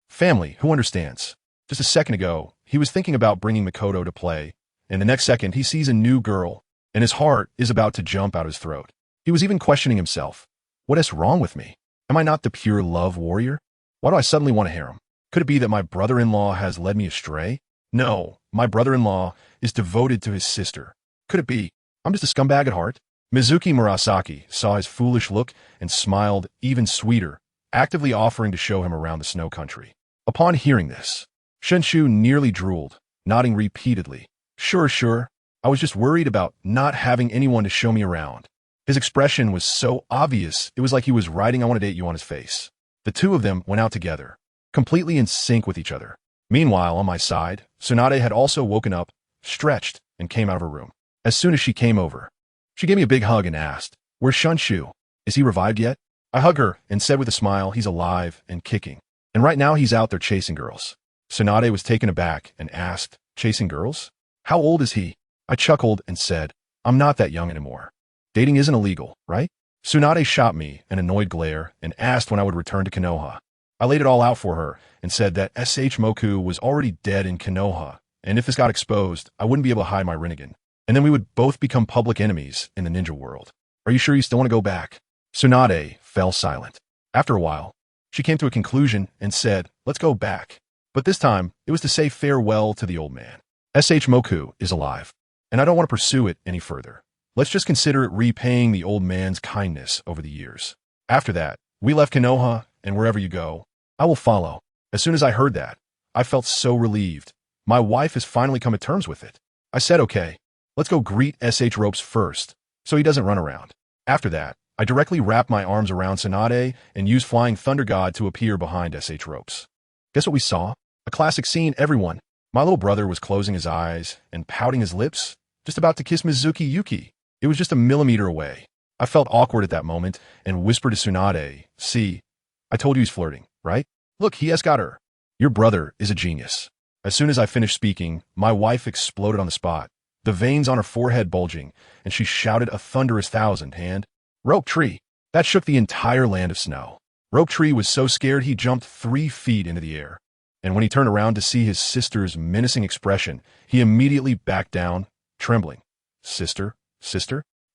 Family, who understands? Just a second ago, he was thinking about bringing Mikoto to play, and the next second he sees a new girl, and his heart is about to jump out his throat. He was even questioning himself. What is wrong with me? Am I not the pure love warrior? Why do I suddenly want a harem? Could it be that my brother-in-law has led me astray? No, my brother-in-law is devoted to his sister. Could it be I'm just a scumbag at heart? Mizuki Murasaki saw his foolish look and smiled even sweeter, actively offering to show him around the snow country. Upon hearing this, Shunshu nearly drooled, nodding repeatedly. Sure. I was just worried about not having anyone to show me around. His expression was so obvious, it was like he was writing I want to date you on his face. The two of them went out together, completely in sync with each other. Meanwhile, on my side, Tsunade had also woken up, stretched, and came out of her room. As soon as she came over, she gave me a big hug and asked, "Where's Shunshu? Is he revived yet?" I hugged her and said with a smile, "He's alive and kicking. And right now he's out there chasing girls." Tsunade was taken aback and asked, "Chasing girls? How old is he?" I chuckled and said, "I'm not that young anymore. Dating isn't illegal, right?" Tsunade shot me an annoyed glare and asked when I would return to Konoha. I laid it all out for her and said that Moku was already dead in Konoha, and if this got exposed, I wouldn't be able to hide my Rinnegan. And then we would both become public enemies in the ninja world. Are you sure you still want to go back? Tsunade fell silent. After a while, she came to a conclusion and said, "Let's go back." But this time, it was to say farewell to the old man. Moku is alive, and I don't want to pursue it any further. Let's just consider it repaying the old man's kindness over the years. After that, we left Konoha, and wherever you go, I will follow. As soon as I heard that, I felt so relieved. My wife has finally come to terms with it. I said, "Okay, let's go greet Ropes first, so he doesn't run around." After that, I directly wrapped my arms around Tsunade and used Flying Thunder God to appear behind Ropes. Guess what we saw? A classic scene, everyone. My little brother was closing his eyes and pouting his lips, just about to kiss Mizuki Yuki. It was just a millimeter away. I felt awkward at that moment and whispered to Tsunade, "See, I told you he's flirting, right? Look, he has got her. Your brother is a genius." As soon as I finished speaking, my wife exploded on the spot, the veins on her forehead bulging, and she shouted a thunderous thousand, and "Rope tree!" That shook the entire land of snow. Rope tree was so scared he jumped 3 feet into the air. And when he turned around to see his sister's menacing expression, he immediately backed down, trembling. Sister?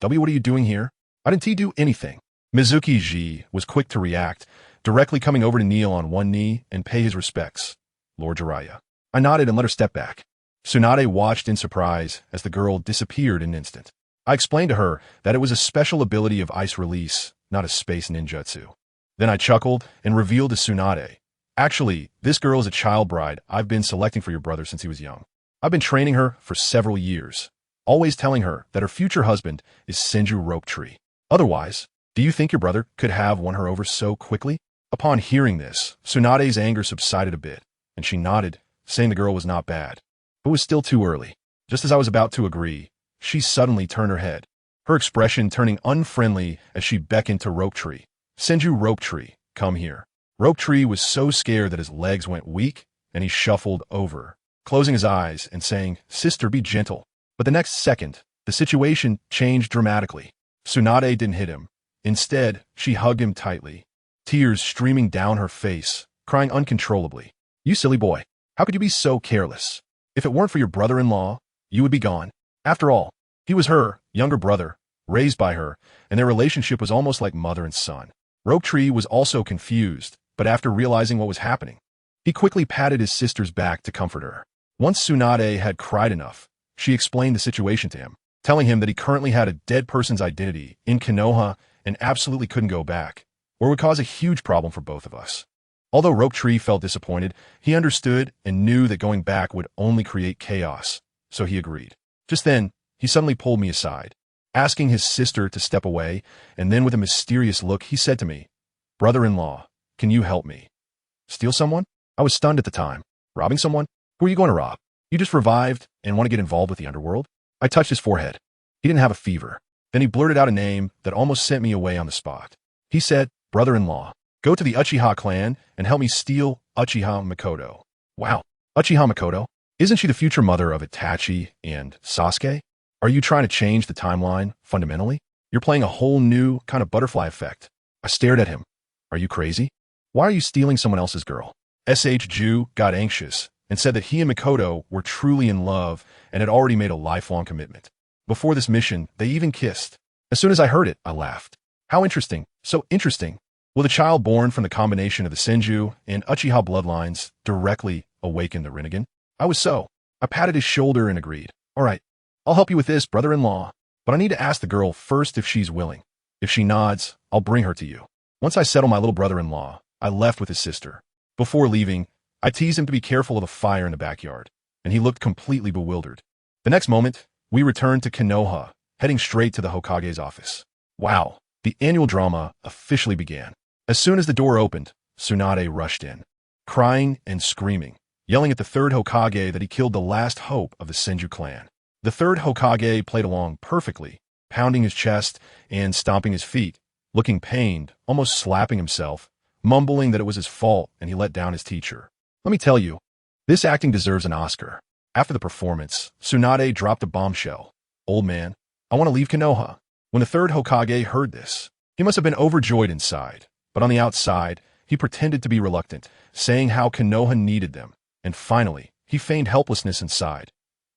W, what are you doing here? I didn't do anything. Mizuki Ji was quick to react, directly coming over to kneel on one knee and pay his respects. Lord Jiraiya. I nodded and let her step back. Tsunade watched in surprise as the girl disappeared in an instant. I explained to her that it was a special ability of ice release, not a space ninjutsu. Then I chuckled and revealed to Tsunade, "Actually, this girl is a child bride I've been selecting for your brother since he was young. I've been training her for several years, always telling her that her future husband is Senju Rope Tree. Otherwise, do you think your brother could have won her over so quickly?" Upon hearing this, Tsunade's anger subsided a bit, and she nodded, saying the girl was not bad, but was still too early. Just as I was about to agree, she suddenly turned her head, her expression turning unfriendly as she beckoned to Rope Tree. "Senju Rope Tree, come here." Rope Tree was so scared that his legs went weak, and he shuffled over, closing his eyes and saying, "Sister, be gentle." But the next second, the situation changed dramatically. Tsunade didn't hit him. Instead, she hugged him tightly, tears streaming down her face, crying uncontrollably. "You silly boy, how could you be so careless? If it weren't for your brother-in-law, you would be gone. After all, he was her younger brother, raised by her, and their relationship was almost like mother and son." Rope Tree was also confused, but after realizing what was happening, he quickly patted his sister's back to comfort her. Once Tsunade had cried enough, she explained the situation to him, telling him that he currently had a dead person's identity in Konoha and absolutely couldn't go back, or would cause a huge problem for both of us. Although Rope Tree felt disappointed, he understood and knew that going back would only create chaos, so he agreed. Just then, he suddenly pulled me aside, asking his sister to step away, and then with a mysterious look, he said to me, "Brother-in-law, can you help me?" "Steal someone?" I was stunned at the time. "Robbing someone? Who are you going to rob? You just revived and want to get involved with the underworld?" I touched his forehead. He didn't have a fever. Then he blurted out a name that almost sent me away on the spot. He said, "Brother-in-law, go to the Uchiha clan and help me steal Uchiha Mikoto." Wow, Uchiha Mikoto? Isn't she the future mother of Itachi and Sasuke? Are you trying to change the timeline fundamentally? You're playing a whole new kind of butterfly effect. I stared at him. Are you crazy? Why are you stealing someone else's girl? Ju got anxious and said that he and Mikoto were truly in love and had already made a lifelong commitment. Before this mission, they even kissed. As soon as I heard it, I laughed. How interesting. So interesting. Will the child born from the combination of the Senju and Uchiha bloodlines directly awaken the Rinnegan? I patted his shoulder and agreed. "All right, I'll help you with this, brother-in-law, but I need to ask the girl first if she's willing. If she nods, I'll bring her to you." Once I settled my little brother-in-law, I left with his sister. Before leaving, I teased him to be careful of the fire in the backyard, and he looked completely bewildered. The next moment, we returned to Konoha, heading straight to the Hokage's office. Wow, the annual drama officially began. As soon as the door opened, Tsunade rushed in, crying and screaming, yelling at the third Hokage that he killed the last hope of the Senju clan. The third Hokage played along perfectly, pounding his chest and stomping his feet, looking pained, almost slapping himself, mumbling that it was his fault and he let down his teacher. Let me tell you, this acting deserves an Oscar. After the performance, Tsunade dropped a bombshell. "Old man, I want to leave Konoha." When the third Hokage heard this, he must have been overjoyed inside, but on the outside, he pretended to be reluctant, saying how Konoha needed them, and finally, he feigned helplessness inside.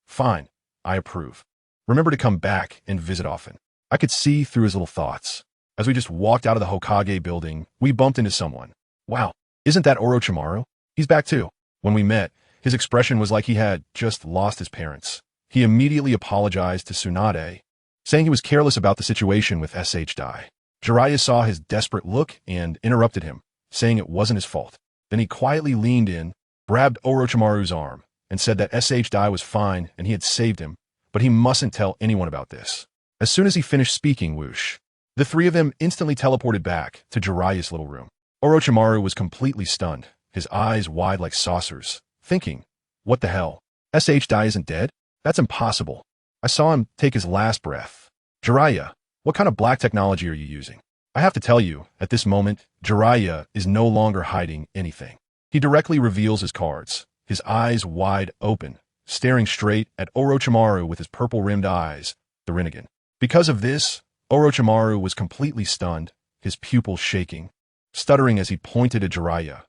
"Fine, I approve. Remember to come back and visit often." I could see through his little thoughts. As we just walked out of the Hokage building, we bumped into someone. "Wow, isn't that Orochimaru? He's back too." When we met, his expression was like he had just lost his parents. He immediately apologized to Tsunade, saying he was careless about the situation with Dai. Jiraiya saw his desperate look and interrupted him, saying it wasn't his fault. Then he quietly leaned in, grabbed Orochimaru's arm, and said that Dai was fine and he had saved him, but he mustn't tell anyone about this. As soon as he finished speaking, whoosh, the three of them instantly teleported back to Jiraiya's little room. Orochimaru was completely stunned, his eyes wide like saucers, thinking, what the hell? Dai isn't dead? That's impossible. I saw him take his last breath. Jiraiya, What kind of black technology are you using? I have to tell you, at this moment, Jiraiya is no longer hiding anything. He directly reveals his cards, his eyes wide open, staring straight at Orochimaru with his purple-rimmed eyes, the Rinnegan. Because of this, Orochimaru was completely stunned, his pupils shaking, stuttering as he pointed at Jiraiya.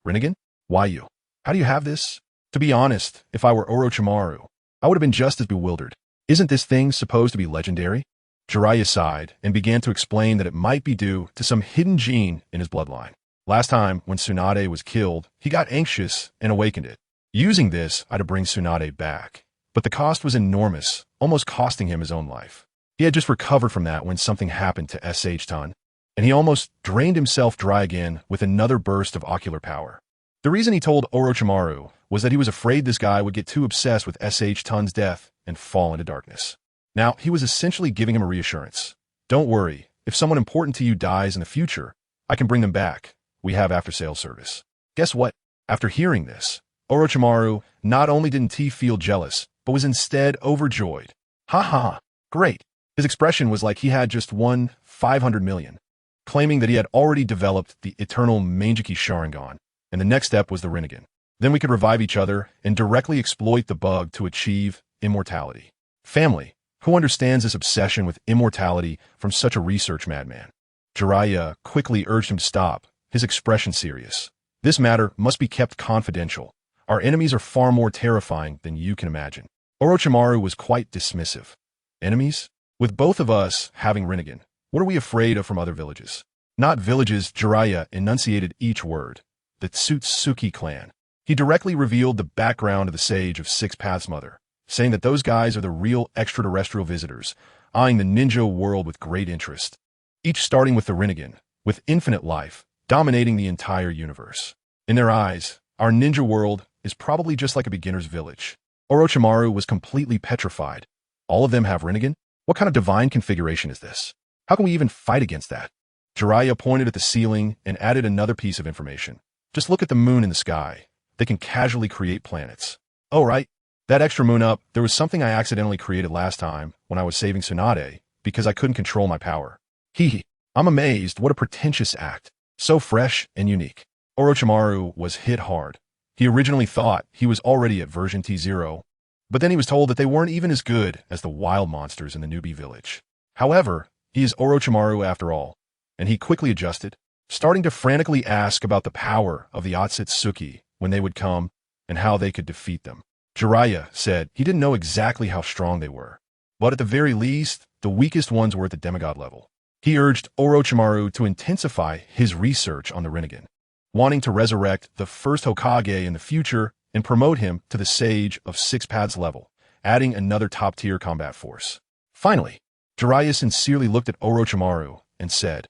Rinnegan? Why you? How do you have this? To be honest, if I were Orochimaru, I would have been just as bewildered. Isn't this thing supposed to be legendary? Jiraiya sighed and began to explain that it might be due to some hidden gene in his bloodline. Last time, when Tsunade was killed, he got anxious and awakened it. Using this, I'd bring Tsunade back. But the cost was enormous, almost costing him his own life. He had just recovered from that when something happened to SH Ton, and he almost drained himself dry again with another burst of ocular power. The reason he told Orochimaru was that he was afraid this guy would get too obsessed with SH Ton's death and fall into darkness. Now, he was essentially giving him a reassurance. Don't worry, if someone important to you dies in the future, I can bring them back. We have after-sales service. Guess what? After hearing this, Orochimaru not only didn't he feel jealous, but was instead overjoyed. Ha ha, great. His expression was like he had just won 500 million, claiming that he had already developed the EternalMS Sharingan, and the next step was the Rinnegan. Then we could revive each other and directly exploit the bug to achieve immortality. Family, who understands this obsession with immortality from such a research madman? Jiraiya quickly urged him to stop, his expression serious. This matter must be kept confidential. Our enemies are far more terrifying than you can imagine. Orochimaru was quite dismissive. Enemies? With both of us having Rinnegan, what are we afraid of from other villages? Not villages, Jiraiya enunciated each word. The Tsutsuki clan. He directly revealed the background of the Sage of Six Paths Mother, saying that those guys are the real extraterrestrial visitors, eyeing the ninja world with great interest. Each starting with the Rinnegan, with infinite life, dominating the entire universe. In their eyes, our ninja world is probably just like a beginner's village. Orochimaru was completely petrified. All of them have Rinnegan? What kind of divine configuration is this? How can we even fight against that? Jiraiya pointed at the ceiling and added another piece of information. Just look at the moon in the sky. They can casually create planets. Oh, right. That extra moon up, there was something I accidentally created last time when I was saving Tsunade because I couldn't control my power. I'm amazed. What a pretentious act. So fresh and unique. Orochimaru was hit hard. He originally thought he was already at version T0, but then he was told that they weren't even as good as the wild monsters in the newbie village. However, he is Orochimaru after all, and he quickly adjusted, starting to frantically ask about the power of the Otsutsuki when they would come and how they could defeat them. Jiraiya said he didn't know exactly how strong they were, but at the very least, the weakest ones were at the demigod level. He urged Orochimaru to intensify his research on the Rinnegan, wanting to resurrect the first Hokage in the future and promote him to the Sage of Six Paths level, adding another top-tier combat force. Finally, Jiraiya sincerely looked at Orochimaru and said,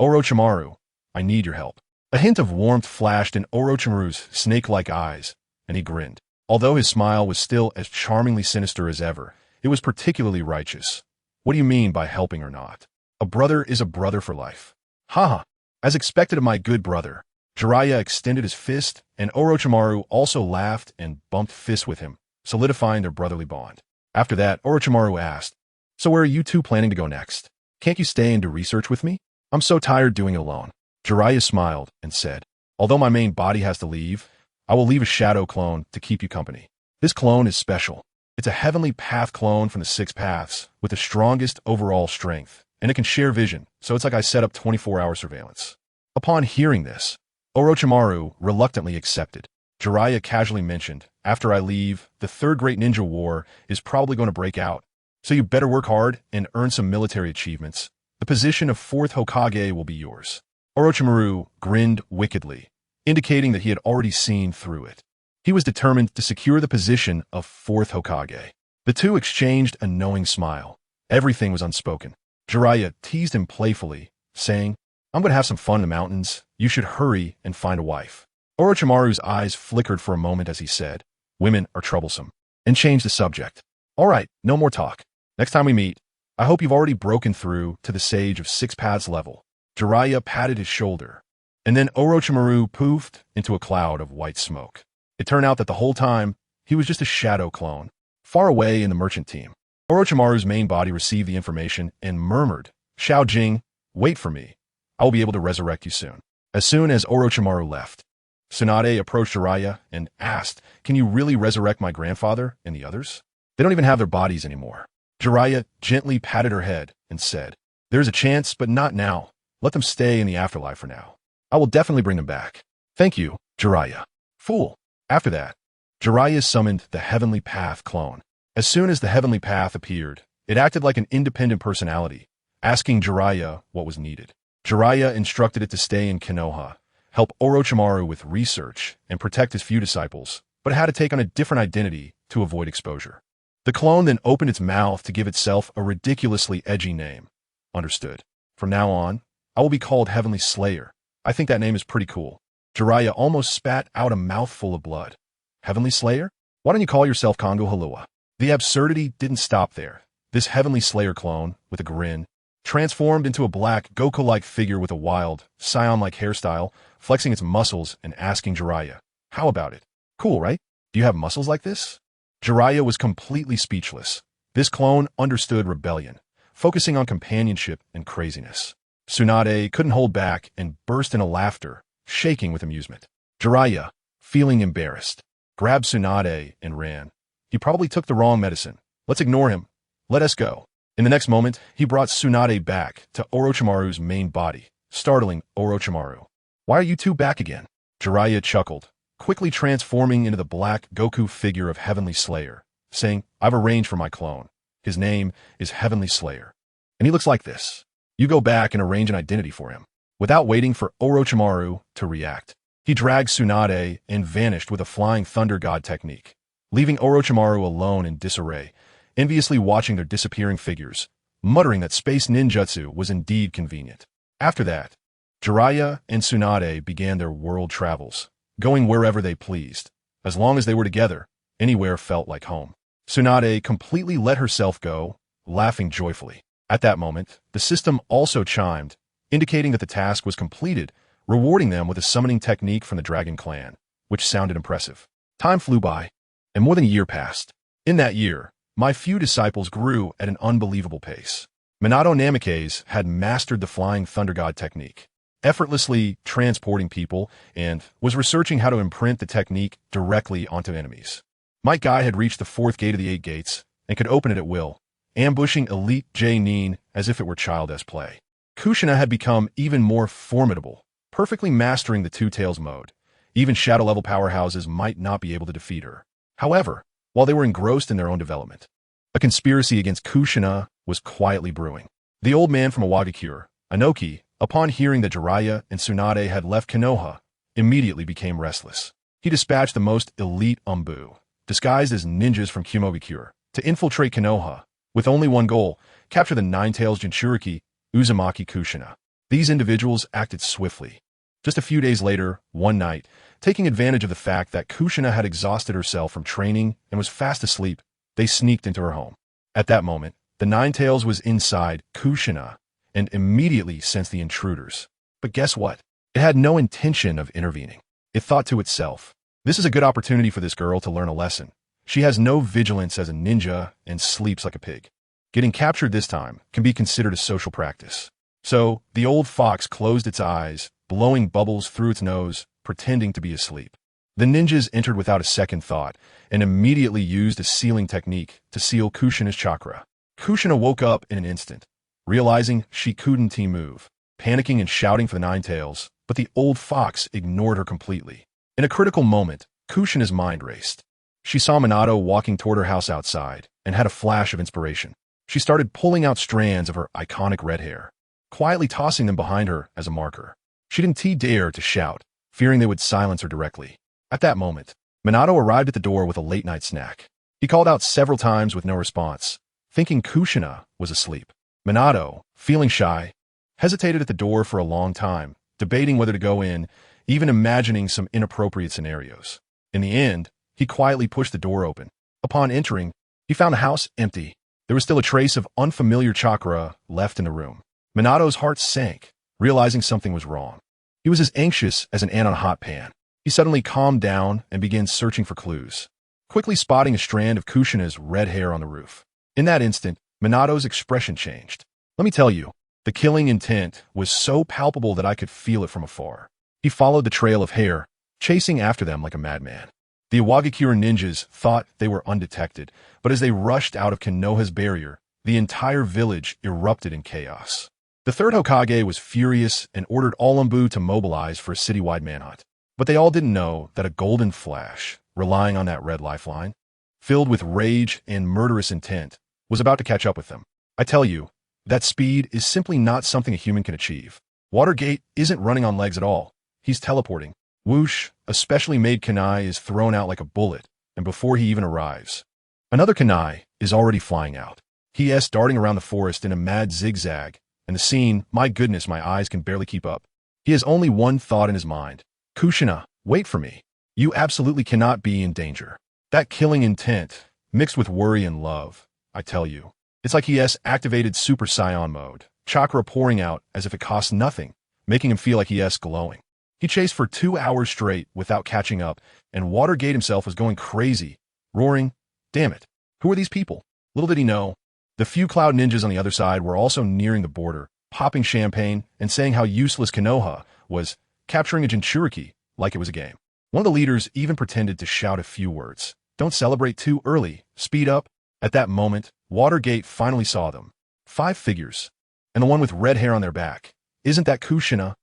Orochimaru, I need your help. A hint of warmth flashed in Orochimaru's snake-like eyes, and he grinned. Although his smile was still as charmingly sinister as ever, it was particularly righteous. What do you mean by helping or not? A brother is a brother for life. Ha! As expected of my good brother, Jiraiya extended his fist, and Orochimaru also laughed and bumped fists with him, solidifying their brotherly bond. After that, Orochimaru asked, So where are you two planning to go next? Can't you stay and do research with me? I'm so tired doing it alone. Jiraiya smiled and said, Although my main body has to leave, I will leave a shadow clone to keep you company. This clone is special. It's a heavenly path clone from the Six Paths with the strongest overall strength, and it can share vision, so it's like I set up 24-hour surveillance. Upon hearing this, Orochimaru reluctantly accepted. Jiraiya casually mentioned, After I leave, the Third Great Ninja War is probably going to break out, so you better work hard and earn some military achievements. The position of Fourth Hokage will be yours. Orochimaru grinned wickedly, indicating that he had already seen through it. He was determined to secure the position of Fourth Hokage. The two exchanged a knowing smile. Everything was unspoken. Jiraiya teased him playfully, saying, I'm going to have some fun in the mountains. You should hurry and find a wife. Orochimaru's eyes flickered for a moment as he said, Women are troublesome, and changed the subject. All right, no more talk. Next time we meet, I hope you've already broken through to the Sage of Six Paths level. Jiraiya patted his shoulder, and then Orochimaru poofed into a cloud of white smoke. It turned out that the whole time, he was just a shadow clone, far away in the merchant team. Orochimaru's main body received the information and murmured, "Xiao Jing, wait for me. I will be able to resurrect you soon." As soon as Orochimaru left, Tsunade approached Jiraiya and asked, "Can you really resurrect my grandfather and the others? They don't even have their bodies anymore." Jiraiya gently patted her head and said, "There's a chance, but not now. Let them stay in the afterlife for now. I will definitely bring them back." "Thank you, Jiraiya." "Fool." After that, Jiraiya summoned the Heavenly Path clone. As soon as the Heavenly Path appeared, it acted like an independent personality, asking Jiraiya what was needed. Jiraiya instructed it to stay in Konoha, help Orochimaru with research, and protect his few disciples, but it had to take on a different identity to avoid exposure. The clone then opened its mouth to give itself a ridiculously edgy name. "Understood. From now on, I will be called Heavenly Slayer. I think that name is pretty cool." Jiraiya almost spat out a mouthful of blood. "Heavenly Slayer? Why don't you call yourself Kongo Halua?" The absurdity didn't stop there. This Heavenly Slayer clone, with a grin, transformed into a black, Goku-like figure with a wild, Saiyan-like hairstyle, flexing its muscles and asking Jiraiya, "How about it? Cool, right? Do you have muscles like this?" Jiraiya was completely speechless. This clone understood rebellion, focusing on companionship and craziness. Tsunade couldn't hold back and burst into laughter, shaking with amusement. Jiraiya, feeling embarrassed, grabbed Tsunade and ran. "He probably took the wrong medicine. Let's ignore him. Let us go." In the next moment, he brought Tsunade back to Orochimaru's main body, startling Orochimaru. "Why are you two back again?" Jiraiya chuckled, quickly transforming into the black Goku figure of Heavenly Slayer, saying, "I've arranged for my clone. His name is Heavenly Slayer. And he looks like this. You go back and arrange an identity for him." Without waiting for Orochimaru to react, he dragged Tsunade and vanished with a flying thunder god technique, leaving Orochimaru alone in disarray, enviously watching their disappearing figures, muttering that space ninjutsu was indeed convenient. After that, Jiraiya and Tsunade began their world travels, going wherever they pleased. As long as they were together, anywhere felt like home. Tsunade completely let herself go, laughing joyfully. At that moment, the system also chimed, indicating that the task was completed, rewarding them with a summoning technique from the Dragon Clan, which sounded impressive. Time flew by, and more than a year passed. In that year, my few disciples grew at an unbelievable pace. Minato Namikaze had mastered the Flying Thunder God technique, effortlessly transporting people, and was researching how to imprint the technique directly onto enemies. Might Guy had reached the fourth gate of the 8 gates and could open it at will, ambushing elite J-Nin as if it were childish play. Kushina had become even more formidable, perfectly mastering the Two Tails mode. Even shadow-level powerhouses might not be able to defeat her. However, while they were engrossed in their own development, a conspiracy against Kushina was quietly brewing. The old man from Awakens, Anoki, upon hearing that Jiraiya and Tsunade had left Konoha, immediately became restless. He dispatched the most elite Umbu, disguised as ninjas from Kumogakure, to infiltrate Konoha, with only one goal: capture the Nine-Tails Jinchuriki, Uzumaki Kushina. These individuals acted swiftly. Just a few days later, one night, taking advantage of the fact that Kushina had exhausted herself from training and was fast asleep, they sneaked into her home. At that moment, the Nine-Tails was inside Kushina and immediately sensed the intruders. But guess what? It had no intention of intervening. It thought to itself, "This is a good opportunity for this girl to learn a lesson. She has no vigilance as a ninja and sleeps like a pig. Getting captured this time can be considered a social practice." So, the old fox closed its eyes, blowing bubbles through its nose, pretending to be asleep. The ninjas entered without a second thought and immediately used a sealing technique to seal Kushina's chakra. Kushina woke up in an instant, realizing she couldn't move, panicking and shouting for the Nine-Tails, but the old fox ignored her completely. In a critical moment, Kushina's mind raced. She saw Minato walking toward her house outside and had a flash of inspiration. She started pulling out strands of her iconic red hair, quietly tossing them behind her as a marker. She didn't dare to shout, fearing they would silence her directly. At that moment, Minato arrived at the door with a late-night snack. He called out several times with no response, thinking Kushina was asleep. Minato, feeling shy, hesitated at the door for a long time, debating whether to go in, even imagining some inappropriate scenarios. In the end, he quietly pushed the door open. Upon entering, he found the house empty. There was still a trace of unfamiliar chakra left in the room. Minato's heart sank, realizing something was wrong. He was as anxious as an ant on a hot pan. He suddenly calmed down and began searching for clues, quickly spotting a strand of Kushina's red hair on the roof. In that instant, Minato's expression changed. Let me tell you, the killing intent was so palpable that I could feel it from afar. He followed the trail of hair, chasing after them like a madman. The Awagakure ninjas thought they were undetected, but as they rushed out of Konoha's barrier, the entire village erupted in chaos. The third Hokage was furious and ordered all Umbu to mobilize for a citywide manhunt. But they all didn't know that a golden flash, relying on that red lifeline, filled with rage and murderous intent, was about to catch up with them. I tell you, that speed is simply not something a human can achieve. Watergate isn't running on legs at all. He's teleporting. Whoosh, a specially made kunai is thrown out like a bullet, and before he even arrives, another kunai is already flying out. He is darting around the forest in a mad zigzag, and the scene, my goodness, my eyes can barely keep up. He has only one thought in his mind. Kushina, wait for me. You absolutely cannot be in danger. That killing intent, mixed with worry and love, I tell you. It's like he has activated Super Saiyan mode, chakra pouring out as if it costs nothing, making him feel like he is glowing. He chased for 2 hours straight without catching up, and Watergate himself was going crazy, roaring, "Damn it, who are these people?" Little did he know, the few cloud ninjas on the other side were also nearing the border, popping champagne and saying how useless Konoha was, capturing a Jinchuriki like it was a game. One of the leaders even pretended to shout a few words. "Don't celebrate too early, speed up." At that moment, Watergate finally saw them. 5 figures, and the one with red hair on their back. Isn't that Kushina?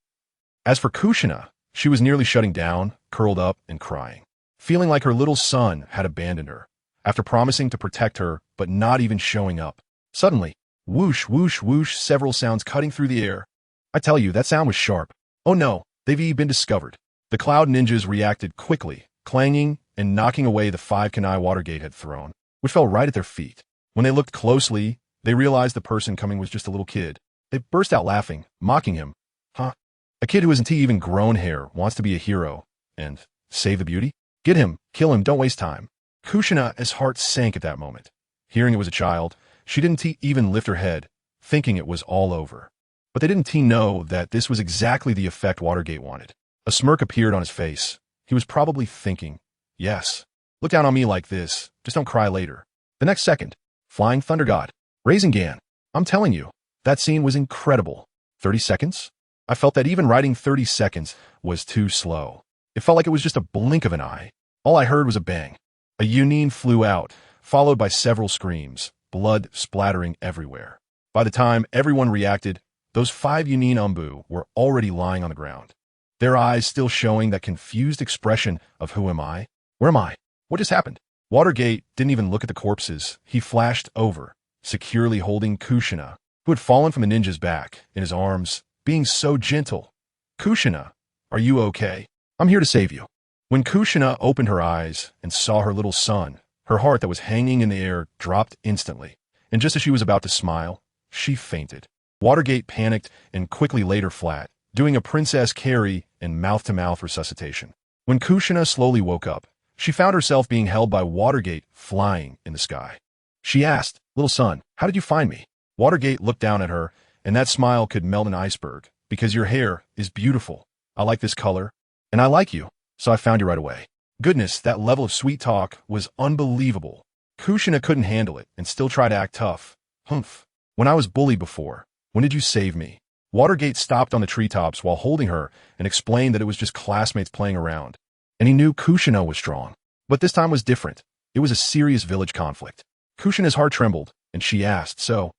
As for Kushina, she was nearly shutting down, curled up and crying, feeling like her little son had abandoned her, after promising to protect her but not even showing up. Suddenly, whoosh, whoosh, whoosh, several sounds cutting through the air. I tell you, that sound was sharp. Oh no, they've been discovered. The cloud ninjas reacted quickly, clanging and knocking away the 5 kunai Watergate had thrown, which fell right at their feet. When they looked closely, they realized the person coming was just a little kid. They burst out laughing, mocking him. Huh? A kid who isn't even grown hair wants to be a hero and save the beauty? Get him, kill him, don't waste time. Kushina's heart sank at that moment. Hearing it was a child, she didn't even lift her head, thinking it was all over. But they didn't know that this was exactly the effect Watergate wanted. A smirk appeared on his face. He was probably thinking, yes, look down on me like this, just don't cry later. The next second, Flying Thunder God, Rasengan. I'm telling you, that scene was incredible. 30 seconds? I felt that even writing 30 seconds was too slow. It felt like it was just a blink of an eye. All I heard was a bang. A Yunin flew out, followed by several screams, blood splattering everywhere. By the time everyone reacted, those 5 Yunin Umbu were already lying on the ground, their eyes still showing that confused expression of who am I? Where am I? What just happened? Watergate didn't even look at the corpses. He flashed over, securely holding Kushina, who had fallen from the ninja's back, in his arms, being so gentle. Kushina, are you okay? I'm here to save you. When Kushina opened her eyes and saw her little son, her heart that was hanging in the air dropped instantly, and just as she was about to smile, she fainted. Watergate panicked and quickly laid her flat, doing a princess carry and mouth-to-mouth resuscitation. When Kushina slowly woke up, she found herself being held by Watergate flying in the sky. She asked, "Little son, how did you find me?" Watergate looked down at her, and that smile could melt an iceberg. "Because your hair is beautiful. I like this color, and I like you, so I found you right away." Goodness, that level of sweet talk was unbelievable. Kushina couldn't handle it and still tried to act tough. "Humph. When I was bullied before, when did you save me?" Watergate stopped on the treetops while holding her and explained that it was just classmates playing around. And he knew Kushina was strong. But this time was different. It was a serious village conflict. Kushina's heart trembled, and she asked, "So?"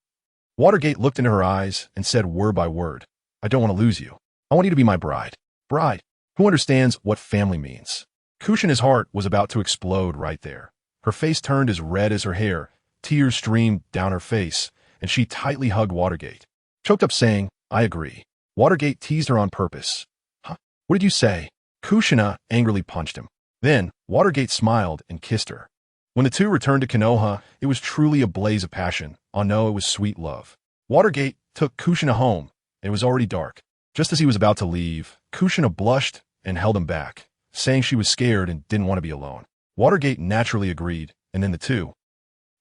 Watergate looked into her eyes and said word by word, "I don't want to lose you. I want you to be my bride." Bride, who understands what family means. Kushina's heart was about to explode right there. Her face turned as red as her hair, tears streamed down her face, and she tightly hugged Watergate, choked up saying, "I agree." Watergate teased her on purpose. "Huh? What did you say?" Kushina angrily punched him. Then, Watergate smiled and kissed her. When the two returned to Konoha, it was truly a blaze of passion. Oh no, it was sweet love. Watergate took Kushina home. It was already dark. Just as he was about to leave, Kushina blushed and held him back, saying she was scared and didn't want to be alone. Watergate naturally agreed, and then the two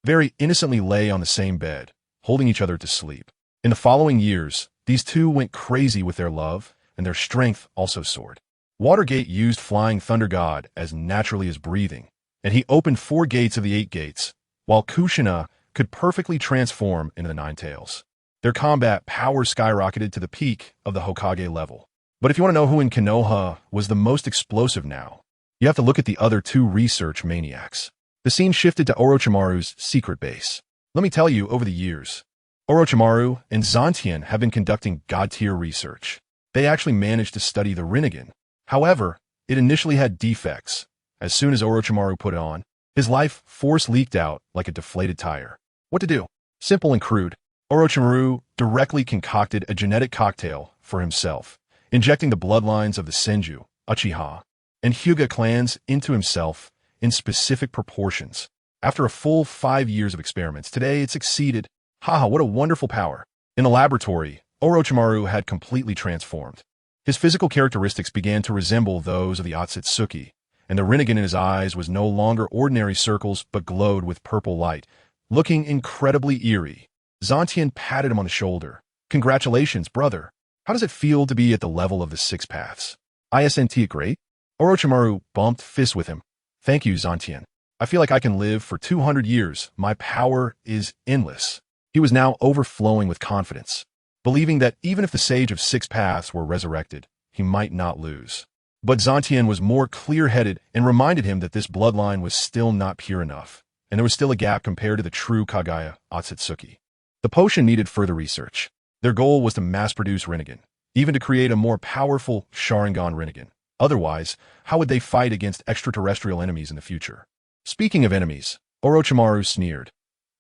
very innocently lay on the same bed, holding each other to sleep. In the following years, these two went crazy with their love, and their strength also soared. Watergate used Flying Thunder God as naturally as breathing, and he opened 4 gates of the 8 gates, while Kushina could perfectly transform into the Nine Tails. Their combat power skyrocketed to the peak of the Hokage level. But if you want to know who in Konoha was the most explosive now, you have to look at the other two research maniacs. The scene shifted to Orochimaru's secret base. Let me tell you, over the years, Orochimaru and Zantian have been conducting god-tier research. They actually managed to study the Rinnegan. However, it initially had defects. As soon as Orochimaru put it on, his life force leaked out like a deflated tire. What to do? Simple and crude. Orochimaru directly concocted a genetic cocktail for himself, injecting the bloodlines of the Senju, Uchiha, and Hyuga clans into himself in specific proportions. After a full 5 years of experiments, today it succeeded. Haha, what a wonderful power. In the laboratory, Orochimaru had completely transformed. His physical characteristics began to resemble those of the Otsutsuki, and the Rinnegan in his eyes was no longer ordinary circles but glowed with purple light, looking incredibly eerie. Zantian patted him on the shoulder. Congratulations, brother. How does it feel to be at the level of the Six Paths? Isn't it great? Orochimaru bumped fists with him. Thank you, Zantian. I feel like I can live for 200 years. My power is endless. He was now overflowing with confidence, believing that even if the Sage of Six Paths were resurrected, he might not lose. But Zantian was more clear-headed and reminded him that this bloodline was still not pure enough, and there was still a gap compared to the true Kagaya Otsutsuki. The potion needed further research. Their goal was to mass-produce Rinnegan, even to create a more powerful Sharingan Rinnegan. Otherwise, how would they fight against extraterrestrial enemies in the future? Speaking of enemies, Orochimaru sneered.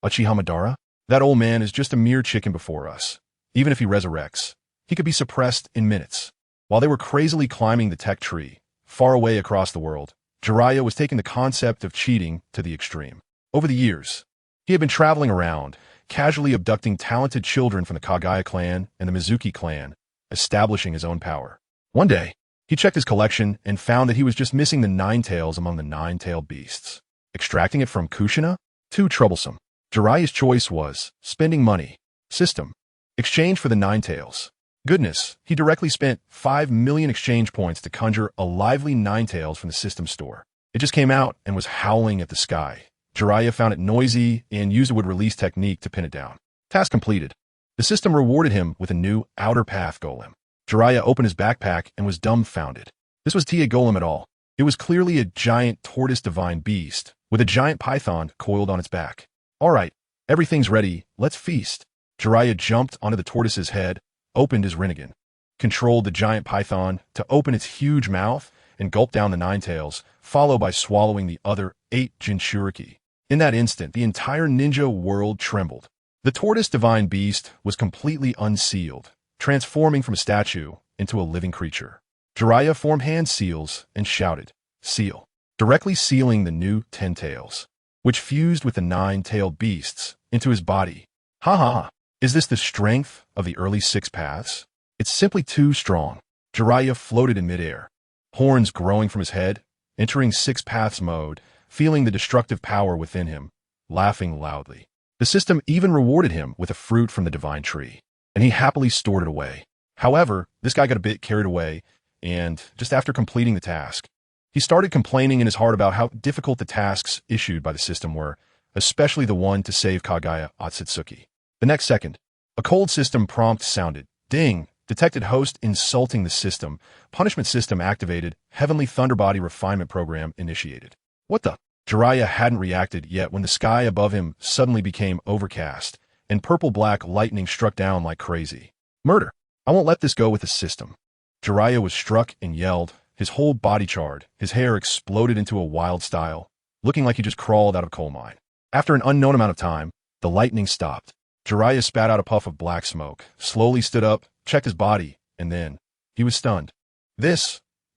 Uchiha Madara? That old man is just a mere chicken before us. Even if he resurrects, he could be suppressed in minutes. While they were crazily climbing the tech tree, far away across the world, Jiraiya was taking the concept of cheating to the extreme. Over the years, he had been traveling around, casually abducting talented children from the Kagaya clan and the Mizuki clan, establishing his own power. One day, he checked his collection and found that he was just missing the Nine Tails among the nine-tailed beasts. Extracting it from Kushina? Too troublesome. Jiraiya's choice was spending money. System. Exchange for the Nine Tails. Goodness, he directly spent 5 million exchange points to conjure a lively Nine Tails from the system store. It just came out and was howling at the sky. Jiraiya found it noisy and used a would-release technique to pin it down. Task completed. The system rewarded him with a new Outer Path Golem. Jiraiya opened his backpack and was dumbfounded. This was Tia Golem at all. It was clearly a giant tortoise divine beast, with a giant python coiled on its back. All right, everything's ready, let's feast. Jiraiya jumped onto the tortoise's head, opened his Rinnegan, controlled the giant python to open its huge mouth and gulp down the Nine Tails, followed by swallowing the other 8 Jinchuriki. In that instant, the entire ninja world trembled. The tortoise divine beast was completely unsealed, transforming from a statue into a living creature. Jiraiya formed hand seals and shouted, "Seal," directly sealing the new 10 tails, which fused with the 9-tailed beasts into his body. Ha ha ha. Is this the strength of the early Six Paths? It's simply too strong. Jiraiya floated in midair, horns growing from his head, entering Six Paths mode, feeling the destructive power within him, laughing loudly. The system even rewarded him with a fruit from the divine tree, and he happily stored it away. However, this guy got a bit carried away, and just after completing the task, he started complaining in his heart about how difficult the tasks issued by the system were, especially the one to save Kagaya Otsutsuki. The next second, a cold system prompt sounded. Ding! Detected host insulting the system. Punishment system activated. Heavenly Thunderbody refinement program initiated. What the? Jiraiya hadn't reacted yet when the sky above him suddenly became overcast, and purple-black lightning struck down like crazy. Murder! I won't let this go with the system. Jiraiya was struck and yelled. His whole body charred. His hair exploded into a wild style, looking like he just crawled out of a coal mine. After an unknown amount of time, the lightning stopped. Jiraiya spat out a puff of black smoke, slowly stood up, checked his body, and then he was stunned.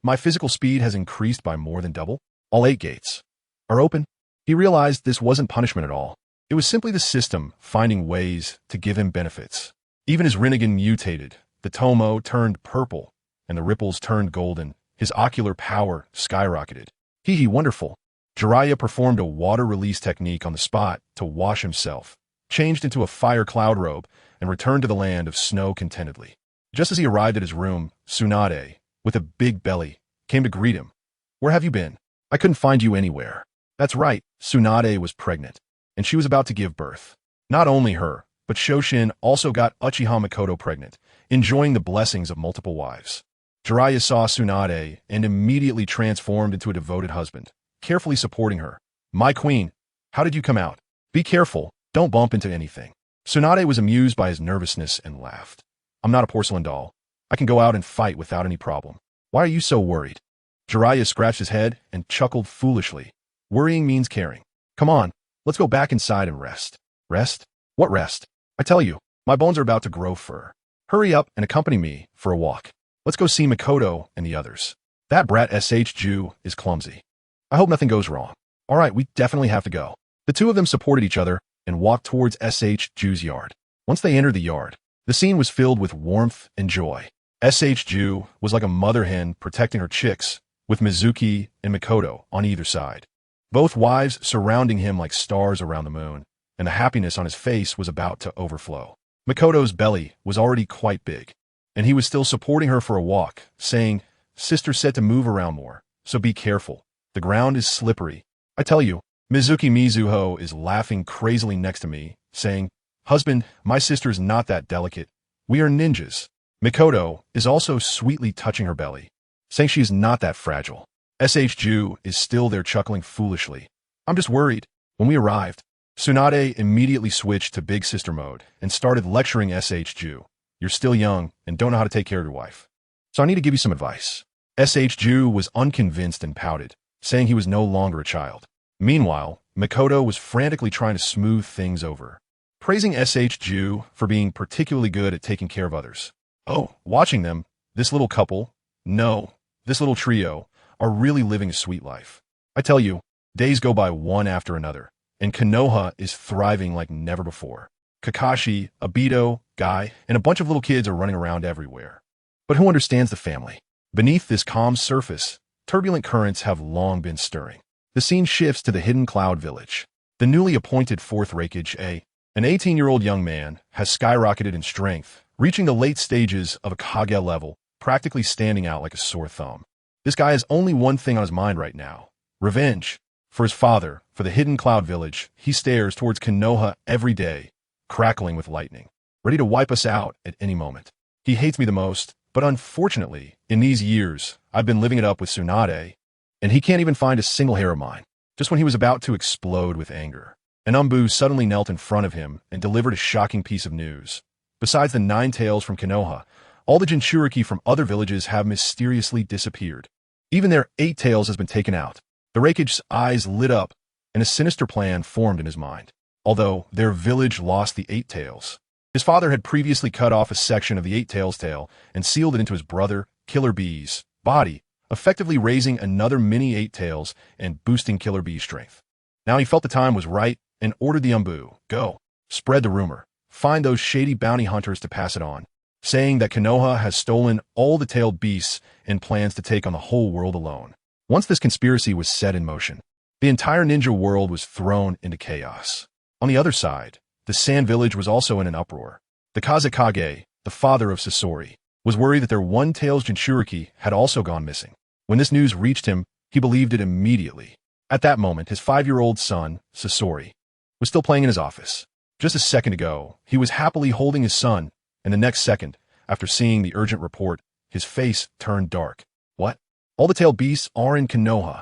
My physical speed has increased by more than double. All 8 gates are open. He realized this wasn't punishment at all. It was simply the system finding ways to give him benefits. Even his Rinnegan mutated. The Tomo turned purple, and the ripples turned golden. His ocular power skyrocketed. Hee wonderful. Jiraiya performed a water release technique on the spot to wash himself, changed into a fire cloud robe, and returned to the land of snow contentedly. Just as he arrived at his room, Tsunade, with a big belly, came to greet him. Where have you been? I couldn't find you anywhere. That's right, Tsunade was pregnant, and she was about to give birth. Not only her, but Shoshin also got Uchiha Mikoto pregnant, enjoying the blessings of multiple wives. Jiraiya saw Tsunade and immediately transformed into a devoted husband, carefully supporting her. "My queen, how did you come out? Be careful, don't bump into anything." Tsunade was amused by his nervousness and laughed. "I'm not a porcelain doll. I can go out and fight without any problem. Why are you so worried?" Jiraiya scratched his head and chuckled foolishly. "Worrying means caring. Come on, let's go back inside and rest." "Rest? What rest? I tell you, my bones are about to grow fur. Hurry up and accompany me for a walk. Let's go see Mikoto and the others. That brat Senju is clumsy. I hope nothing goes wrong." "All right, we definitely have to go." The two of them supported each other and walked towards Senju's yard. Once they entered the yard, the scene was filled with warmth and joy. Senju was like a mother hen protecting her chicks, with Mizuki and Mikoto on either side. Both wives surrounding him like stars around the moon, and the happiness on his face was about to overflow. Mikoto's belly was already quite big, and he was still supporting her for a walk, saying, "Sister said to move around more, so be careful. The ground is slippery. I tell you." Mizuki Mizuho is laughing crazily next to me, saying, "Husband, my sister's not that delicate. We are ninjas." Mikoto is also sweetly touching her belly, saying she is not that fragile. Senju is still there chuckling foolishly. "I'm just worried." When we arrived, Tsunade immediately switched to big sister mode and started lecturing Senju. "You're still young and don't know how to take care of your wife. So I need to give you some advice." Senju was unconvinced and pouted, saying he was no longer a child. Meanwhile, Mikoto was frantically trying to smooth things over, praising Senju for being particularly good at taking care of others. Oh, watching them, this little couple, no, this little trio, are really living a sweet life. I tell you, days go by one after another, and Konoha is thriving like never before. Kakashi, Obito, Guy, and a bunch of little kids are running around everywhere. But who understands the family? Beneath this calm surface, turbulent currents have long been stirring. The scene shifts to the hidden cloud village. The newly appointed 4th Raikage, an 18-year-old young man, has skyrocketed in strength, reaching the late stages of a Kage level, practically standing out like a sore thumb. This guy has only one thing on his mind right now: revenge. For his father, for the hidden cloud village, he stares towards Konoha every day, crackling with lightning, ready to wipe us out at any moment. He hates me the most, but unfortunately, in these years, I've been living it up with Tsunade, and he can't even find a single hair of mine. Just when he was about to explode with anger, an Umbu suddenly knelt in front of him and delivered a shocking piece of news. Besides the 9 tails from Konoha, all the Jinchuriki from other villages have mysteriously disappeared. Even their 8 tails has been taken out. The Raikage's eyes lit up, and a sinister plan formed in his mind. Although their village lost the 8 tails, his father had previously cut off a section of the 8 tails tail and sealed it into his brother, Killer Bee's, body, effectively raising another mini 8 tails and boosting Killer Bee's strength. Now he felt the time was right and ordered the Umbu, "Go, spread the rumor. Find those shady bounty hunters to pass it on," saying that Konoha has stolen all the tailed beasts and plans to take on the whole world alone. Once this conspiracy was set in motion, the entire ninja world was thrown into chaos. On the other side, the Sand Village was also in an uproar. The Kazekage, the father of Sasori, was worried that their 1 tails Jinchuriki had also gone missing. When this news reached him, he believed it immediately. At that moment, his 5-year-old son, Sasori, was still playing in his office. Just a second ago, he was happily holding his son, and the next second, after seeing the urgent report, his face turned dark. What? All the tailed beasts are in Konoha.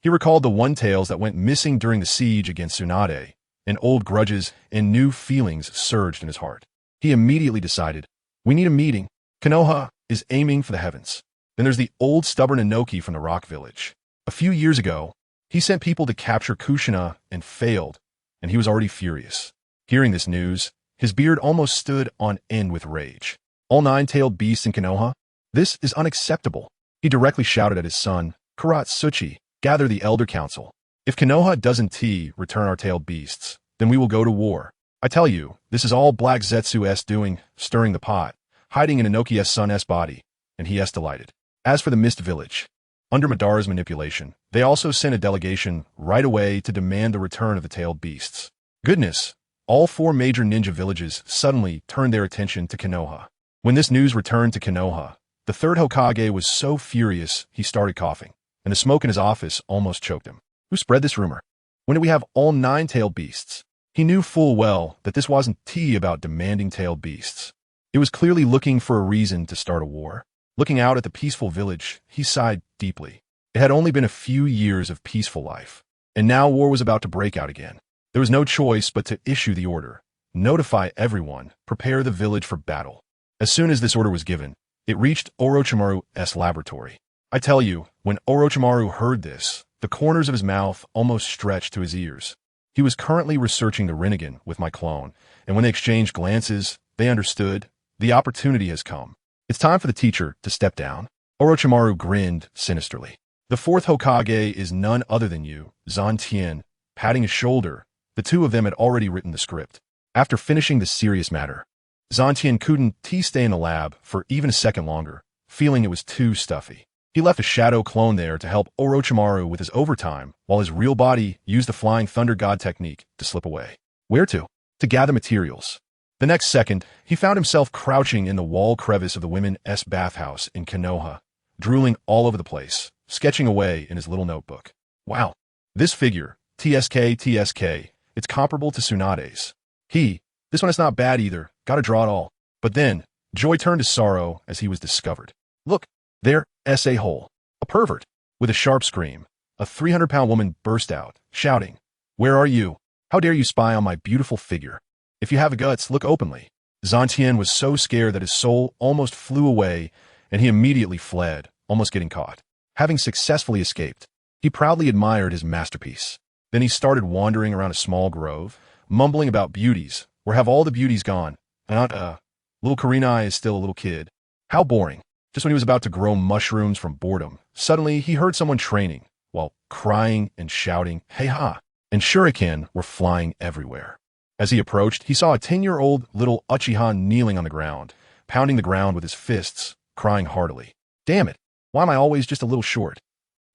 He recalled the 1 tails that went missing during the siege against Tsunade, and old grudges and new feelings surged in his heart. He immediately decided, we need a meeting. Konoha is aiming for the heavens. Then there's the old stubborn Inoki from the Rock Village. A few years ago, he sent people to capture Kushina and failed, and he was already furious. Hearing this news, his beard almost stood on end with rage. All 9-tailed beasts in Konoha? This is unacceptable. He directly shouted at his son, Kuratsuchi, gather the Elder Council. If Konoha doesn't return our tailed beasts, then we will go to war. I tell you, this is all Black Zetsu's doing, stirring the pot, hiding in Inoki's son's body, and he is delighted. As for the Mist Village, under Madara's manipulation, they also sent a delegation right away to demand the return of the tailed beasts. Goodness, all 4 major ninja villages suddenly turned their attention to Konoha. When this news returned to Konoha, the 3rd Hokage was so furious he started coughing, and the smoke in his office almost choked him. Who spread this rumor? When did we have all 9 tailed beasts? He knew full well that this wasn't tea about demanding tailed beasts. It was clearly looking for a reason to start a war. Looking out at the peaceful village, he sighed deeply. It had only been a few years of peaceful life, and now war was about to break out again. There was no choice but to issue the order. Notify everyone, prepare the village for battle. As soon as this order was given, it reached Orochimaru's laboratory. I tell you, when Orochimaru heard this, the corners of his mouth almost stretched to his ears. He was currently researching the Rinnegan with my clone, and when they exchanged glances, they understood. The opportunity has come. It's time for the teacher to step down. Orochimaru grinned sinisterly. The fourth Hokage is none other than you, Zantian. Patting his shoulder, the two of them had already written the script. After finishing the serious matter, Zantian couldn't stay in the lab for even a second longer, feeling it was too stuffy. He left a shadow clone there to help Orochimaru with his overtime, while his real body used the Flying Thunder God technique to slip away. Where to? To gather materials. The next second, he found himself crouching in the wall crevice of the women's bathhouse in Konoha, drooling all over the place, sketching away in his little notebook. Wow. This figure, TSK, it's comparable to Tsunade's. This one is not bad either, gotta draw it all. But then, joy turned to sorrow as he was discovered. Look, there's a hole. A pervert. With a sharp scream, a 300-pound woman burst out, shouting, "Where are you? How dare you spy on my beautiful figure? If you have guts, look openly." Zantian was so scared that his soul almost flew away, and he immediately fled, almost getting caught. Having successfully escaped, he proudly admired his masterpiece. Then he started wandering around a small grove, mumbling about beauties. Where have all the beauties gone? Little Karina is still a little kid. How boring. Just when he was about to grow mushrooms from boredom, suddenly he heard someone training, while crying and shouting, "Hey ha!" And shuriken were flying everywhere. As he approached, he saw a 10-year-old little Uchiha kneeling on the ground, pounding the ground with his fists, crying heartily. Damn it, why am I always just a little short?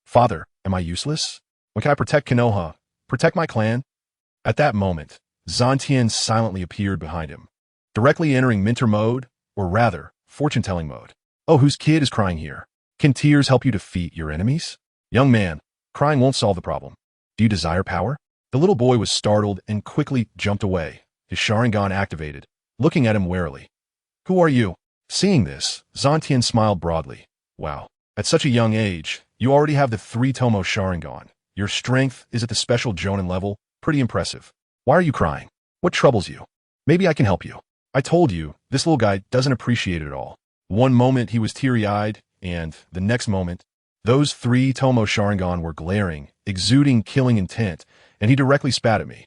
Father, am I useless? When can I protect Konoha? Protect my clan? At that moment, Zantian silently appeared behind him, directly entering Mentor mode, or rather, fortune-telling mode. Oh, whose kid is crying here? Can tears help you defeat your enemies? Young man, crying won't solve the problem. Do you desire power? The little boy was startled and quickly jumped away, his Sharingan activated, looking at him warily. Who are you? Seeing this, Zantian smiled broadly. Wow, at such a young age, you already have the 3-Tomo Sharingan. Your strength is at the special Jonin level, pretty impressive. Why are you crying? What troubles you? Maybe I can help you. I told you, this little guy doesn't appreciate it at all. One moment he was teary-eyed, and the next moment, those 3-Tomo Sharingan were glaring, exuding killing intent, and he directly spat at me.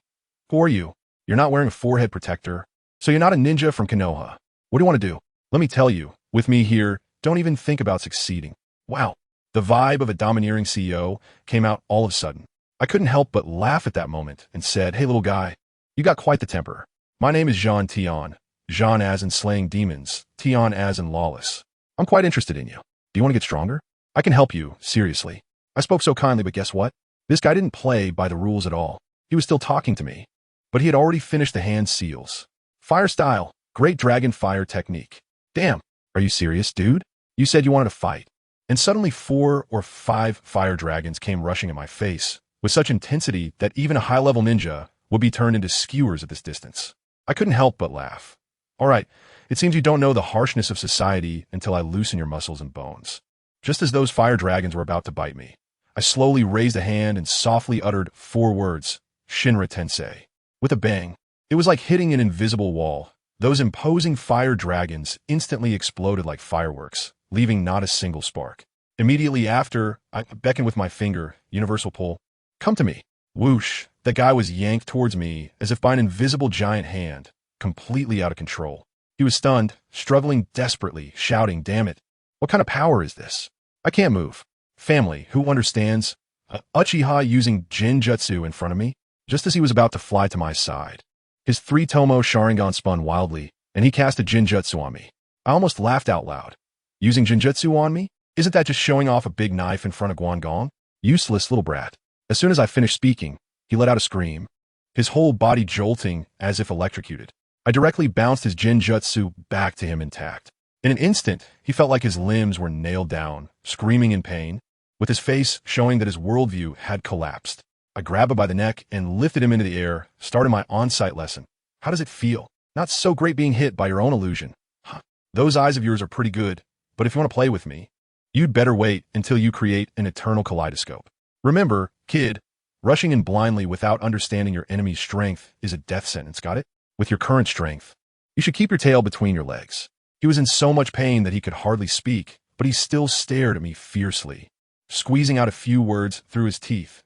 Who are you? You're not wearing a forehead protector, so you're not a ninja from Konoha. What do you want to do? Let me tell you, with me here, don't even think about succeeding. Wow. The vibe of a domineering CEO came out all of a sudden. I couldn't help but laugh at that moment and said, hey little guy, you got quite the temper. My name is Jean Tion. Jean as in slaying demons, Tion as in lawless. I'm quite interested in you. Do you want to get stronger? I can help you, seriously. I spoke so kindly, but guess what? This guy didn't play by the rules at all. He was still talking to me. But he had already finished the hand seals. Fire style, great dragon fire technique. Damn, are you serious, dude? You said you wanted to fight. And suddenly 4 or 5 fire dragons came rushing at my face, with such intensity that even a high-level ninja would be turned into skewers at this distance. I couldn't help but laugh. All right, it seems you don't know the harshness of society until I loosen your muscles and bones. Just as those fire dragons were about to bite me, I slowly raised a hand and softly uttered 4 words, Shinra Tensei. With a bang, it was like hitting an invisible wall. Those imposing fire dragons instantly exploded like fireworks, leaving not a single spark. Immediately after, I beckoned with my finger, universal pull. Come to me. Whoosh, that guy was yanked towards me as if by an invisible giant hand, completely out of control. He was stunned, struggling desperately, shouting, damn it. What kind of power is this? I can't move. Family, who understands? Uchiha using Jinjutsu in front of me, just as he was about to fly to my side. His 3-Tomo Sharingan spun wildly, and he cast a Jinjutsu on me. I almost laughed out loud. Using Jinjutsu on me? Isn't that just showing off a big knife in front of Guangong? Useless little brat. As soon as I finished speaking, he let out a scream, his whole body jolting as if electrocuted. I directly bounced his Jinjutsu back to him intact. In an instant, he felt like his limbs were nailed down, screaming in pain, with his face showing that his worldview had collapsed. I grabbed him by the neck and lifted him into the air, started my on-site lesson. How does it feel? Not so great being hit by your own illusion. Huh. Those eyes of yours are pretty good, but if you want to play with me, you'd better wait until you create an eternal kaleidoscope. Remember, kid, rushing in blindly without understanding your enemy's strength is a death sentence, got it? With your current strength, you should keep your tail between your legs. He was in so much pain that he could hardly speak, but he still stared at me fiercely, squeezing out a few words through his teeth.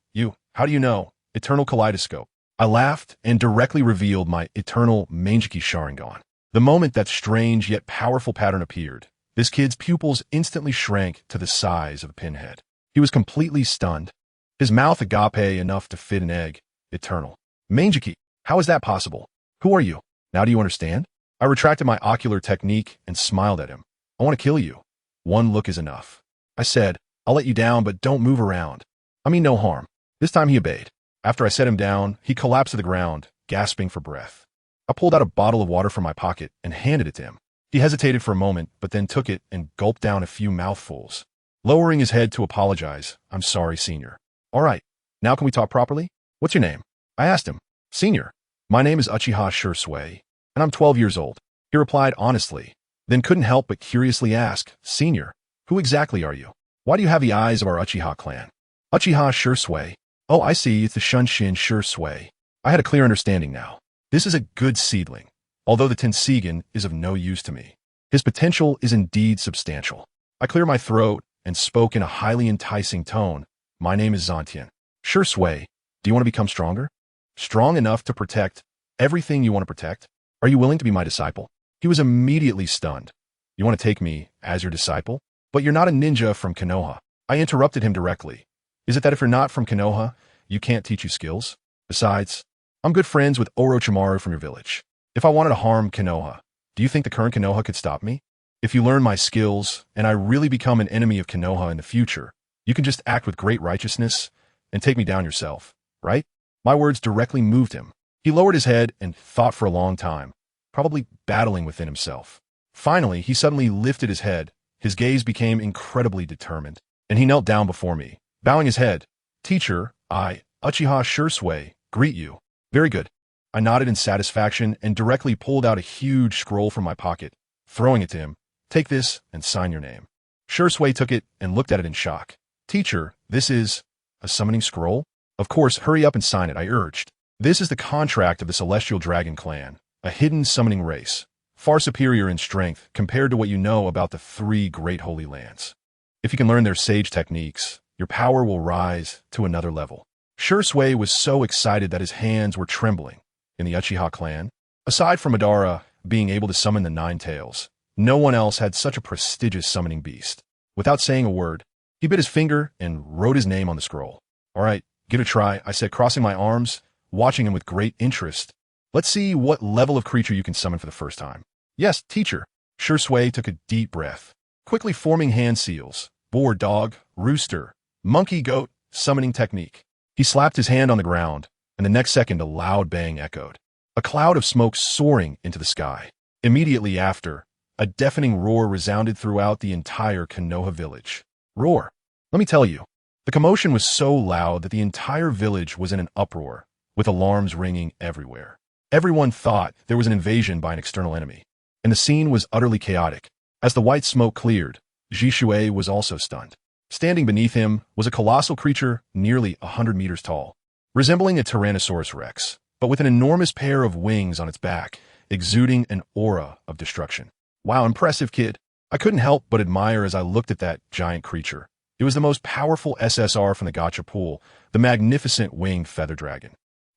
How do you know? Eternal kaleidoscope. I laughed and directly revealed my eternal Mangeki Sharingan. The moment that strange yet powerful pattern appeared, this kid's pupils instantly shrank to the size of a pinhead. He was completely stunned. His mouth agape enough to fit an egg. Eternal. Mangeki, how is that possible? Who are you? Now do you understand? I retracted my ocular technique and smiled at him. I want to kill you. One look is enough. I said, I'll let you down, but don't move around. I mean no harm. This time he obeyed. After I set him down, he collapsed to the ground, gasping for breath. I pulled out a bottle of water from my pocket and handed it to him. He hesitated for a moment, but then took it and gulped down a few mouthfuls. Lowering his head to apologize, I'm sorry, Senior. All right, now can we talk properly? What's your name? I asked him. Senior, my name is Uchiha Shursui, and I'm 12 years old. He replied honestly, then couldn't help but curiously ask, Senior, who exactly are you? Why do you have the eyes of our Uchiha clan? Uchiha Shursui. Oh, I see, it's the Shunshin Shursui. I had a clear understanding now. This is a good seedling, although the Tensigen is of no use to me. His potential is indeed substantial. I cleared my throat and spoke in a highly enticing tone. My name is Zantian. Shursui, do you want to become stronger? Strong enough to protect everything you want to protect? Are you willing to be my disciple? He was immediately stunned. You want to take me as your disciple? But you're not a ninja from Konoha. I interrupted him directly. Is it that if you're not from Konoha, you can't teach you skills? Besides, I'm good friends with Orochimaru from your village. If I wanted to harm Konoha, do you think the current Konoha could stop me? If you learn my skills, and I really become an enemy of Konoha in the future, you can just act with great righteousness and take me down yourself, right? My words directly moved him. He lowered his head and thought for a long time, probably battling within himself. Finally, he suddenly lifted his head. His gaze became incredibly determined, and he knelt down before me. Bowing his head, Teacher, I, Uchiha Shursui, greet you. Very good. I nodded in satisfaction and directly pulled out a huge scroll from my pocket, throwing it to him. Take this and sign your name. Shursui took it and looked at it in shock. Teacher, this is a summoning scroll? Of course, hurry up and sign it, I urged. This is the contract of the Celestial Dragon Clan, a hidden summoning race, far superior in strength compared to what you know about the 3 great holy lands. If you can learn their sage techniques, your power will rise to another level. Shursui was so excited that his hands were trembling. In the Uchiha clan, aside from Madara being able to summon the 9 tails, no one else had such a prestigious summoning beast. Without saying a word, he bit his finger and wrote his name on the scroll. All right, give it a try, I said, crossing my arms, watching him with great interest. Let's see what level of creature you can summon for the first time. Yes, teacher. Shursui took a deep breath, quickly forming hand seals. Boar, dog, rooster, monkey, goat, summoning technique. He slapped his hand on the ground, and the next second a loud bang echoed. A cloud of smoke soaring into the sky. Immediately after, a deafening roar resounded throughout the entire Konoha village. Roar. Let me tell you, the commotion was so loud that the entire village was in an uproar, with alarms ringing everywhere. Everyone thought there was an invasion by an external enemy, and the scene was utterly chaotic. As the white smoke cleared, Jisue was also stunned. Standing beneath him was a colossal creature nearly 100 meters tall, resembling a Tyrannosaurus Rex, but with an enormous pair of wings on its back, exuding an aura of destruction. Wow, impressive, kid. I couldn't help but admire as I looked at that giant creature. It was the most powerful SSR from the gacha pool, the magnificent winged feather dragon.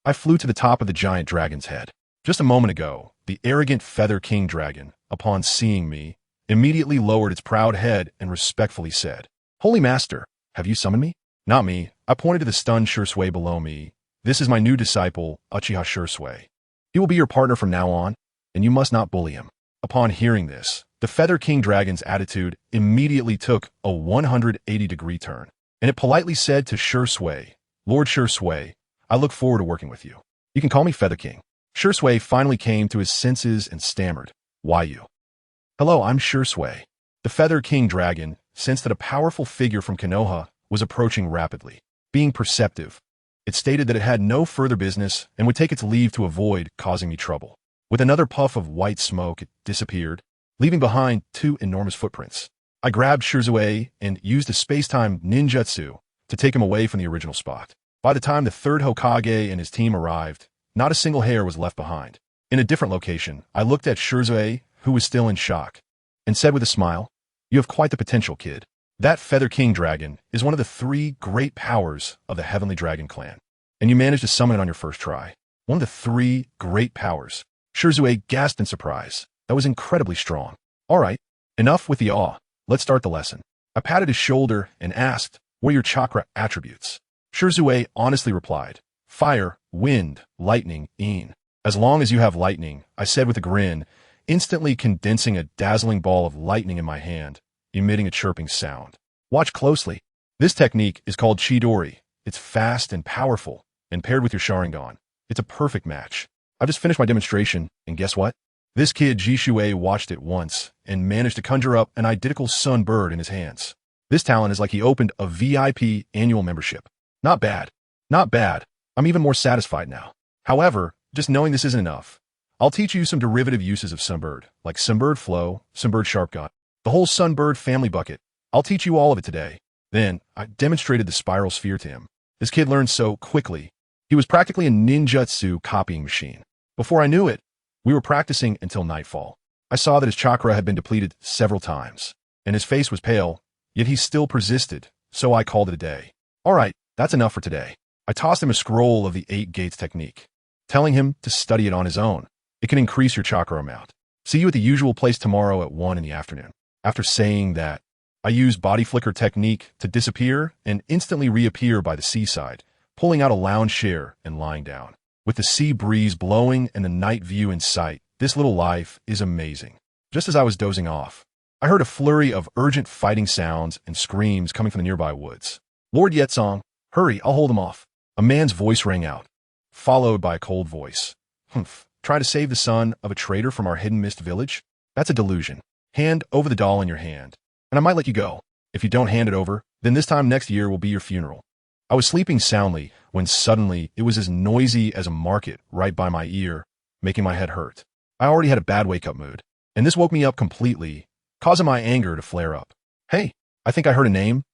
I flew to the top of the giant dragon's head. Just a moment ago, the arrogant Feather King dragon, upon seeing me, immediately lowered its proud head and respectfully said, Holy Master, have you summoned me? Not me. I pointed to the stunned Shursui below me. This is my new disciple, Uchiha Shursui. He will be your partner from now on, and you must not bully him. Upon hearing this, the Feather King dragon's attitude immediately took a 180-degree turn, and it politely said to Shursui, Lord Shursui, I look forward to working with you. You can call me Feather King. Shursui finally came to his senses and stammered, Why you? Hello, I'm Shursui. The Feather King dragon sensed that a powerful figure from Konoha was approaching rapidly. Being perceptive, It stated that it had no further business and would take its leave to avoid causing me trouble. With another puff of white smoke, it disappeared, leaving behind 2 enormous footprints. I grabbed Shirzue and used a space-time ninjutsu to take him away from the original spot. By the time the 3rd Hokage and his team arrived, not a single hair was left behind. In a different location, I looked at Shirzue, who was still in shock, and said with a smile, "You have quite the potential, kid. That Feather King dragon is one of the 3 great powers of the Heavenly Dragon clan, and you managed to summon it on your first try. One of the 3 great powers." Shirzue gasped in surprise. That was incredibly strong. All right, enough with the awe. Let's start the lesson. I patted his shoulder and asked, "What are your chakra attributes?" Shirzue honestly replied, "Fire, wind, lightning, een." "As long as you have lightning," I said with a grin, instantly condensing a dazzling ball of lightning in my hand, emitting a chirping sound. Watch closely. This technique is called Chidori. It's fast and powerful, and paired with your Sharingan, it's a perfect match. I just finished my demonstration, and guess what? This kid Jishue watched it once and managed to conjure up an identical sun bird in his hands. This talent is like he opened a VIP annual membership. Not bad. Not bad. I'm even more satisfied now. However, just knowing this isn't enough, I'll teach you some derivative uses of Sunbird, like Sunbird Flow, Sunbird Sharp Gun, the whole Sunbird family bucket. I'll teach you all of it today. Then, I demonstrated the spiral sphere to him. This kid learned so quickly. He was practically a ninjutsu copying machine. Before I knew it, we were practicing until nightfall. I saw that his chakra had been depleted several times, and his face was pale, yet he still persisted, so I called it a day. All right, that's enough for today. I tossed him a scroll of the 8 gates technique, telling him to study it on his own. It can increase your chakra amount. See you at the usual place tomorrow at 1 in the afternoon. After saying that, I used body flicker technique to disappear and instantly reappear by the seaside, pulling out a lounge chair and lying down. With the sea breeze blowing and the night view in sight, this little life is amazing. Just as I was dozing off, I heard a flurry of urgent fighting sounds and screams coming from the nearby woods. "Lord Yetsong, hurry, I'll hold him off." A man's voice rang out, followed by a cold voice. "Humph, try to save the son of a traitor from our hidden mist village? That's a delusion. Hand over the doll in your hand, and I might let you go. If you don't hand it over, then this time next year will be your funeral." I was sleeping soundly when suddenly it was as noisy as a market right by my ear, making my head hurt. I already had a bad wake-up mood, and this woke me up completely, causing my anger to flare up. "Hey, I think I heard a name.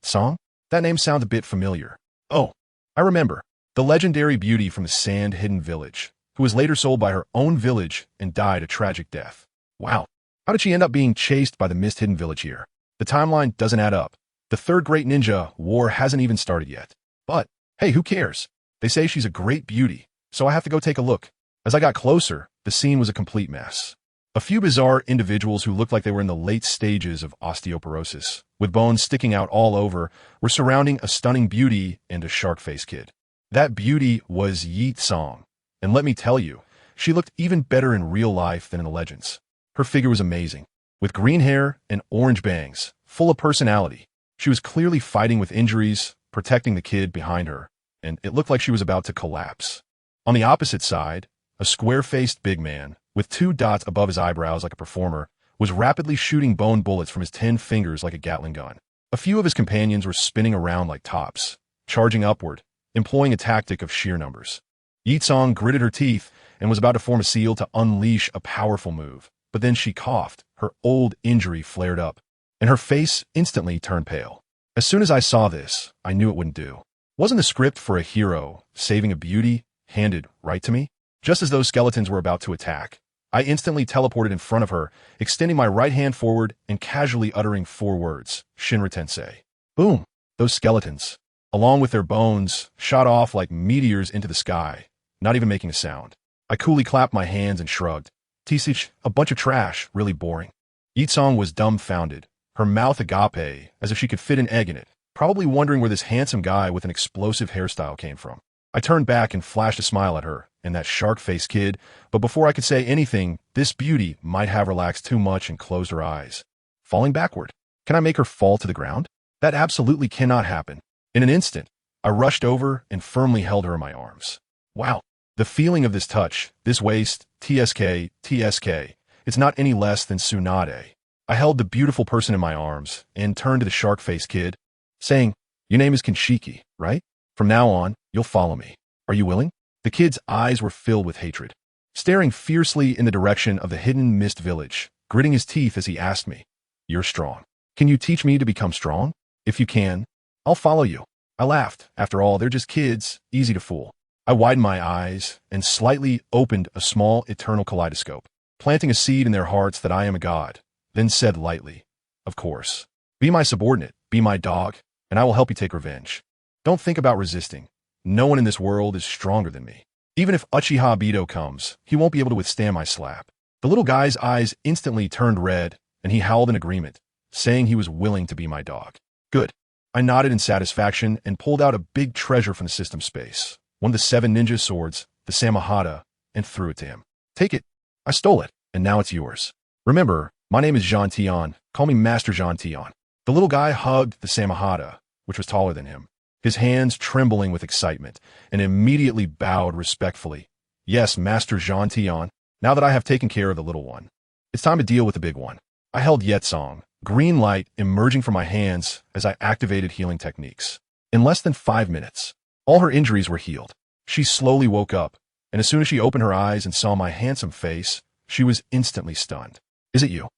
Song? That name sounds a bit familiar. Oh, I remember. The legendary beauty from the sand-hidden village, who was later sold by her own village and died a tragic death. Wow, how did she end up being chased by the mist-hidden village here? The timeline doesn't add up. The 3rd Great Ninja War hasn't even started yet. But, hey, who cares? They say she's a great beauty, so I have to go take a look." As I got closer, the scene was a complete mess. A few bizarre individuals who looked like they were in the late stages of osteoporosis, with bones sticking out all over, were surrounding a stunning beauty and a shark-faced kid. That beauty was Yeet Song, and let me tell you, she looked even better in real life than in the legends. Her figure was amazing, with green hair and orange bangs, full of personality. She was clearly fighting with injuries, protecting the kid behind her, and it looked like she was about to collapse. On the opposite side, a square-faced big man, with 2 dots above his eyebrows like a performer, was rapidly shooting bone bullets from his 10 fingers like a Gatling gun. A few of his companions were spinning around like tops, charging upward, employing a tactic of sheer numbers. Yitsong gritted her teeth and was about to form a seal to unleash a powerful move, but then she coughed, her old injury flared up, and her face instantly turned pale. As soon as I saw this, I knew it wouldn't do. Wasn't the script for a hero saving a beauty handed right to me? Just as those skeletons were about to attack, I instantly teleported in front of her, extending my right hand forward and casually uttering 4 words, Shinra Tensei. Boom! Those skeletons, along with their bones, shot off like meteors into the sky, not even making a sound. I coolly clapped my hands and shrugged. Tisich, a bunch of trash, really boring. Yitsong was dumbfounded, her mouth agape, as if she could fit an egg in it, probably wondering where this handsome guy with an explosive hairstyle came from. I turned back and flashed a smile at her and that shark-faced kid, but before I could say anything, this beauty might have relaxed too much and closed her eyes. Falling backward. Can I make her fall to the ground? That absolutely cannot happen. In an instant, I rushed over and firmly held her in my arms. Wow, the feeling of this touch, this waist, TSK, it's not any less than Tsunade. I held the beautiful person in my arms and turned to the shark-faced kid, saying, "Your name is Kinshiki, right?" From now on, you'll follow me. Are you willing?" The kid's eyes were filled with hatred, staring fiercely in the direction of the hidden mist village, gritting his teeth as he asked me, "You're strong. Can you teach me to become strong? If you can, I'll follow you." I laughed. After all, they're just kids, easy to fool. I widened my eyes and slightly opened a small eternal kaleidoscope, planting a seed in their hearts that I am a god, then said lightly, "Of course. Be my subordinate, be my dog, and I will help you take revenge. Don't think about resisting. No one in this world is stronger than me. Even if Uchiha Obito comes, he won't be able to withstand my slap." The little guy's eyes instantly turned red, and he howled in agreement, saying he was willing to be my dog. Good. I nodded in satisfaction and pulled out a big treasure from the system space, one of the 7 ninja swords, the Samahata, and threw it to him. "Take it." I stole it, and now it's yours. Remember, my name is Jean Tion. Call me Master Jean Tion. The little guy hugged the Samahata, which was taller than him, his hands trembling with excitement, and immediately bowed respectfully. "Yes, Master Jean Tion. Now that I have taken care of the little one, it's time to deal with the big one." I held Yetsong, green light emerging from my hands as I activated healing techniques. In less than 5 minutes, all her injuries were healed. She slowly woke up, and as soon as she opened her eyes and saw my handsome face, she was instantly stunned. "Is it you?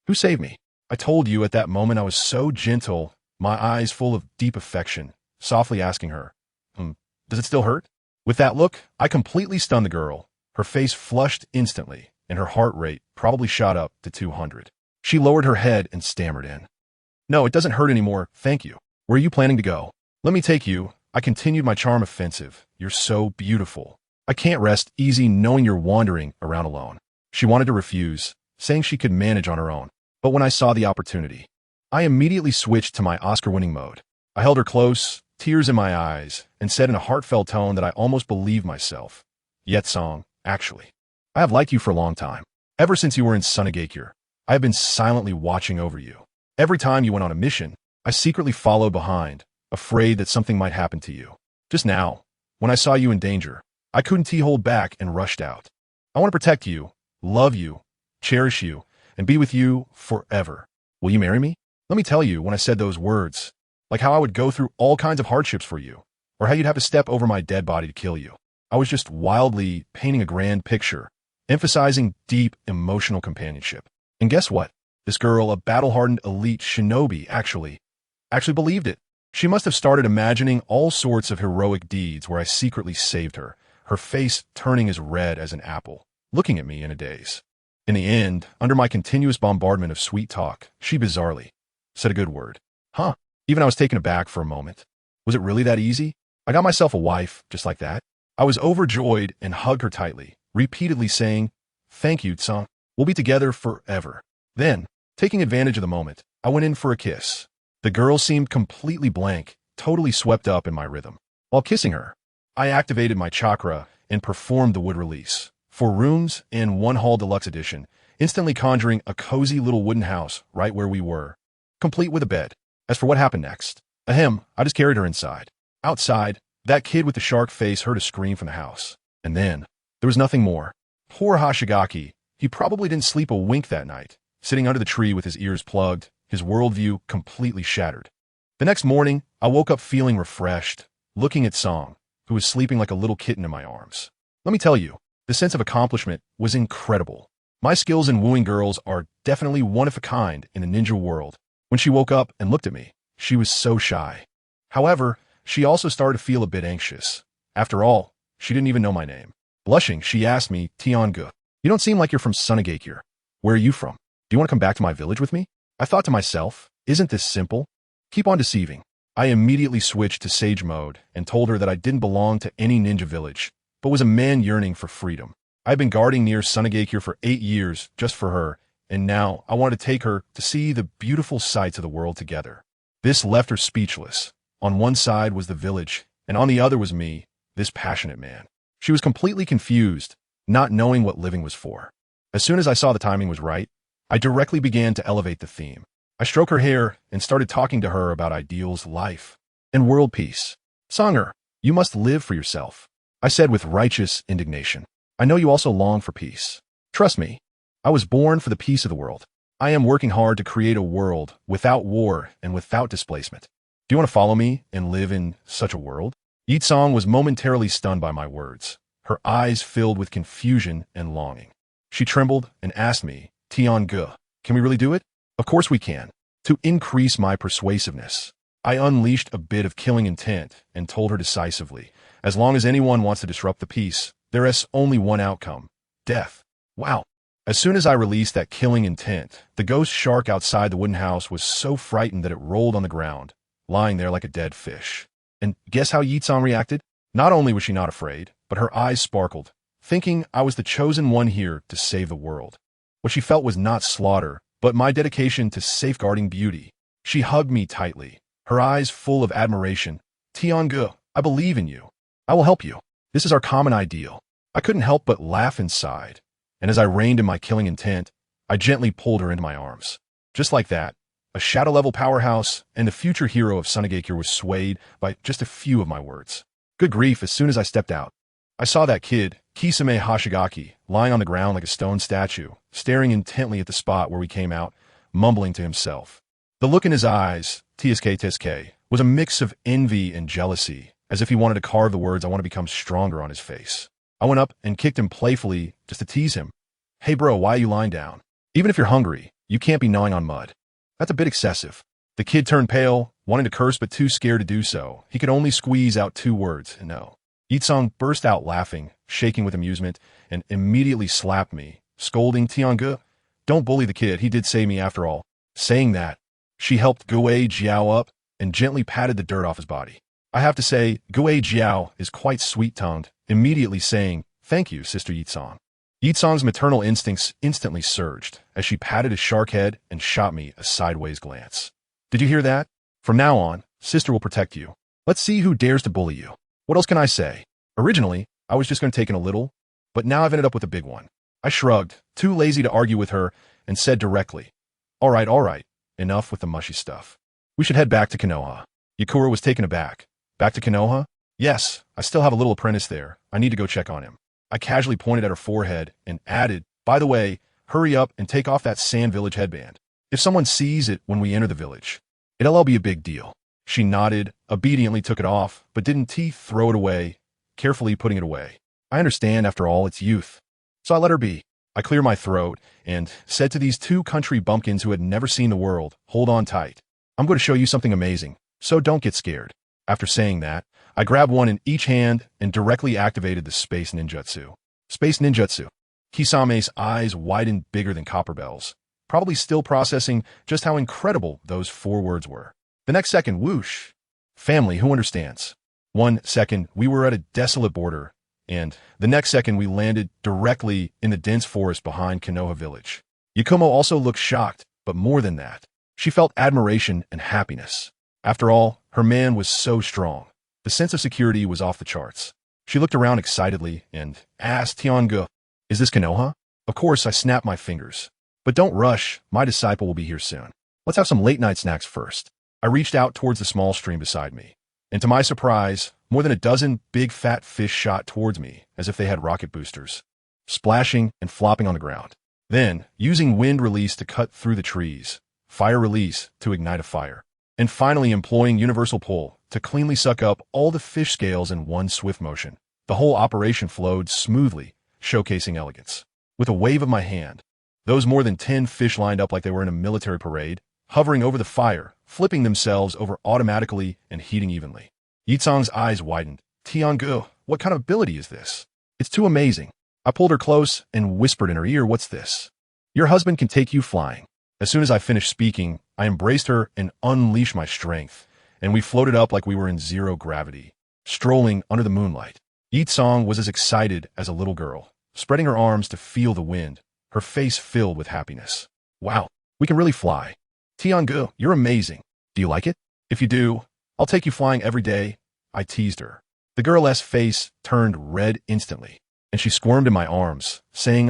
Who saved me?" I told you at that moment I was so gentle, my eyes full of deep affection, softly asking her, "Does it still hurt?" With that look, I completely stunned the girl. Her face flushed instantly, and her heart rate probably shot up to 200. She lowered her head and stammered in, "No, it doesn't hurt anymore, thank you. Where are you planning to go?" "Let me take you." I continued my charm offensive. "You're so beautiful. I can't rest easy knowing you're wandering around alone." She wanted to refuse, saying she could manage on her own. But when I saw the opportunity, I immediately switched to my Oscar-winning mode. I held her close, tears in my eyes, and said in a heartfelt tone that I almost believed myself, "Yetsong, actually, I have liked you for a long time. Ever since you were in Sunagakure, I have been silently watching over you. Every time you went on a mission, I secretly followed behind, afraid that something might happen to you. Just now, when I saw you in danger, I couldn't hold back and rushed out. I want to protect you, love you, cherish you, and be with you forever. Will you marry me?" Let me tell you, when I said those words, like how I would go through all kinds of hardships for you, or how you'd have to step over my dead body to kill you, I was just wildly painting a grand picture, emphasizing deep emotional companionship. And guess what? This girl, a battle-hardened elite shinobi, actually believed it. She must have started imagining all sorts of heroic deeds where I secretly saved her, her face turning as red as an apple, looking at me in a daze. In the end, under my continuous bombardment of sweet talk, she bizarrely said a good word. Huh. Even I was taken aback for a moment. Was it really that easy? I got myself a wife, just like that. I was overjoyed and hugged her tightly, repeatedly saying, "Thank you, Tsang. We'll be together forever." Then, taking advantage of the moment, I went in for a kiss. The girl seemed completely blank, totally swept up in my rhythm. While kissing her, I activated my chakra and performed the wood release. 4 rooms and 1 hall deluxe edition, instantly conjuring a cozy little wooden house right where we were, complete with a bed. As for what happened next, I just carried her inside. Outside, that kid with the shark face heard a scream from the house. And then, there was nothing more. Poor Hashigaki, he probably didn't sleep a wink that night, sitting under the tree with his ears plugged, his worldview completely shattered. The next morning, I woke up feeling refreshed, looking at Song, who was sleeping like a little kitten in my arms. Let me tell you, the sense of accomplishment was incredible. My skills in wooing girls are definitely one of a kind in the ninja world. When she woke up and looked at me, she was so shy. However, she also started to feel a bit anxious. After all, she didn't even know my name. Blushing, she asked me, "Tiangu, you don't seem like you're from Sunagakure. Where are you from? Do you want to come back to my village with me?" I thought to myself, isn't this simple? Keep on deceiving. I immediately switched to sage mode and told her that I didn't belong to any ninja village, but was a man yearning for freedom. I'd been guarding near Sunagakure for 8 years just for her, and now I wanted to take her to see the beautiful sights of the world together. This left her speechless. On one side was the village, and on the other was me, this passionate man. She was completely confused, not knowing what living was for. As soon as I saw the timing was right, I directly began to elevate the theme. I stroked her hair and started talking to her about ideals, life, and world peace. "Songer, you must live for yourself," I said with righteous indignation. "I know you also long for peace. Trust me, I was born for the peace of the world. I am working hard to create a world without war and without displacement. Do you want to follow me and live in such a world?" Song was momentarily stunned by my words. Her eyes filled with confusion and longing. She trembled and asked me, Tiange, can we really do it? Of course we can. To increase my persuasiveness, I unleashed a bit of killing intent and told her decisively, as long as anyone wants to disrupt the peace, there is only one outcome: death. Wow. As soon as I released that killing intent, the ghost shark outside the wooden house was so frightened that it rolled on the ground, lying there like a dead fish. And guess how Song reacted? Not only was she not afraid, but her eyes sparkled, thinking I was the chosen one here to save the world. What she felt was not slaughter, but my dedication to safeguarding beauty. She hugged me tightly, her eyes full of admiration. Tiange, I believe in you. I will help you. This is our common ideal. I couldn't help but laugh inside, and as I reined in my killing intent, I gently pulled her into my arms. Just like that, a shadow-level powerhouse and the future hero of Sunagakure was swayed by just a few of my words. Good grief, as soon as I stepped out, I saw that kid, Kisame Hashigaki, lying on the ground like a stone statue, staring intently at the spot where we came out, mumbling to himself. The look in his eyes, TSK, was a mix of envy and jealousy, as if he wanted to carve the words "I want to become stronger" on his face. I went up and kicked him playfully just to tease him. Hey bro, why are you lying down? Even if you're hungry, you can't be gnawing on mud. That's a bit excessive. The kid turned pale, wanting to curse but too scared to do so. He could only squeeze out 2 words, no. Song burst out laughing, shaking with amusement, and immediately slapped me, scolding, Tiange, don't bully the kid, he did save me after all. Saying that, she helped Gue Jiao up and gently patted the dirt off his body. I have to say, Gue Jiao is quite sweet-tongued, immediately saying, thank you, Sister Song. Song's maternal instincts instantly surged as she patted his shark head and shot me a sideways glance. Did you hear that? From now on, Sister will protect you. Let's see who dares to bully you. What else can I say? Originally, I was just going to take in a little, but now I've ended up with a big one. I shrugged, too lazy to argue with her, and said directly, all right, enough with the mushy stuff. We should head back to Konoha. Yakura was taken aback. Back to Konoha? Yes, I still have a little apprentice there. I need to go check on him. I casually pointed at her forehead and added, by the way, hurry up and take off that Sand Village headband. If someone sees it when we enter the village, it'll be a big deal. She nodded, obediently took it off, but didn't throw it away, carefully putting it away. I understand, after all, it's youth. So I let her be. I cleared my throat and said to these 2 country bumpkins who had never seen the world, hold on tight. I'm going to show you something amazing, so don't get scared. After saying that, I grabbed one in each hand and directly activated the Space Ninjutsu. Space Ninjutsu. Kisame's eyes widened bigger than copper bells, probably still processing just how incredible those 4 words were. The next second, whoosh. Family, who understands? 1 second, we were at a desolate border, and the next second we landed directly in the dense forest behind Konoha village. Yakumo also looked shocked, but more than that, she felt admiration and happiness. After all, her man was so strong. The sense of security was off the charts. She looked around excitedly and asked Tiange, is this Konoha? Of course, I snapped my fingers. But don't rush, my disciple will be here soon. Let's have some late-night snacks first. I reached out towards the small stream beside me, and to my surprise, more than a dozen big fat fish shot towards me as if they had rocket boosters, splashing and flopping on the ground. Then, using wind release to cut through the trees, fire release to ignite a fire, and finally employing universal pull to cleanly suck up all the fish scales in one swift motion. The whole operation flowed smoothly, showcasing elegance. With a wave of my hand, those more than 10 fish lined up like they were in a military parade, hovering over the fire, flipping themselves over automatically and heating evenly. Song's eyes widened. Tiange, what kind of ability is this? It's too amazing. I pulled her close and whispered in her ear, what's this? Your husband can take you flying. As soon as I finished speaking, I embraced her and unleashed my strength, and we floated up like we were in zero gravity, strolling under the moonlight. Song was as excited as a little girl, spreading her arms to feel the wind, her face filled with happiness. Wow, we can really fly. Tiange, you're amazing. Do you like it? If you do, I'll take you flying every day, I teased her. The girl's face turned red instantly, and she squirmed in my arms, saying,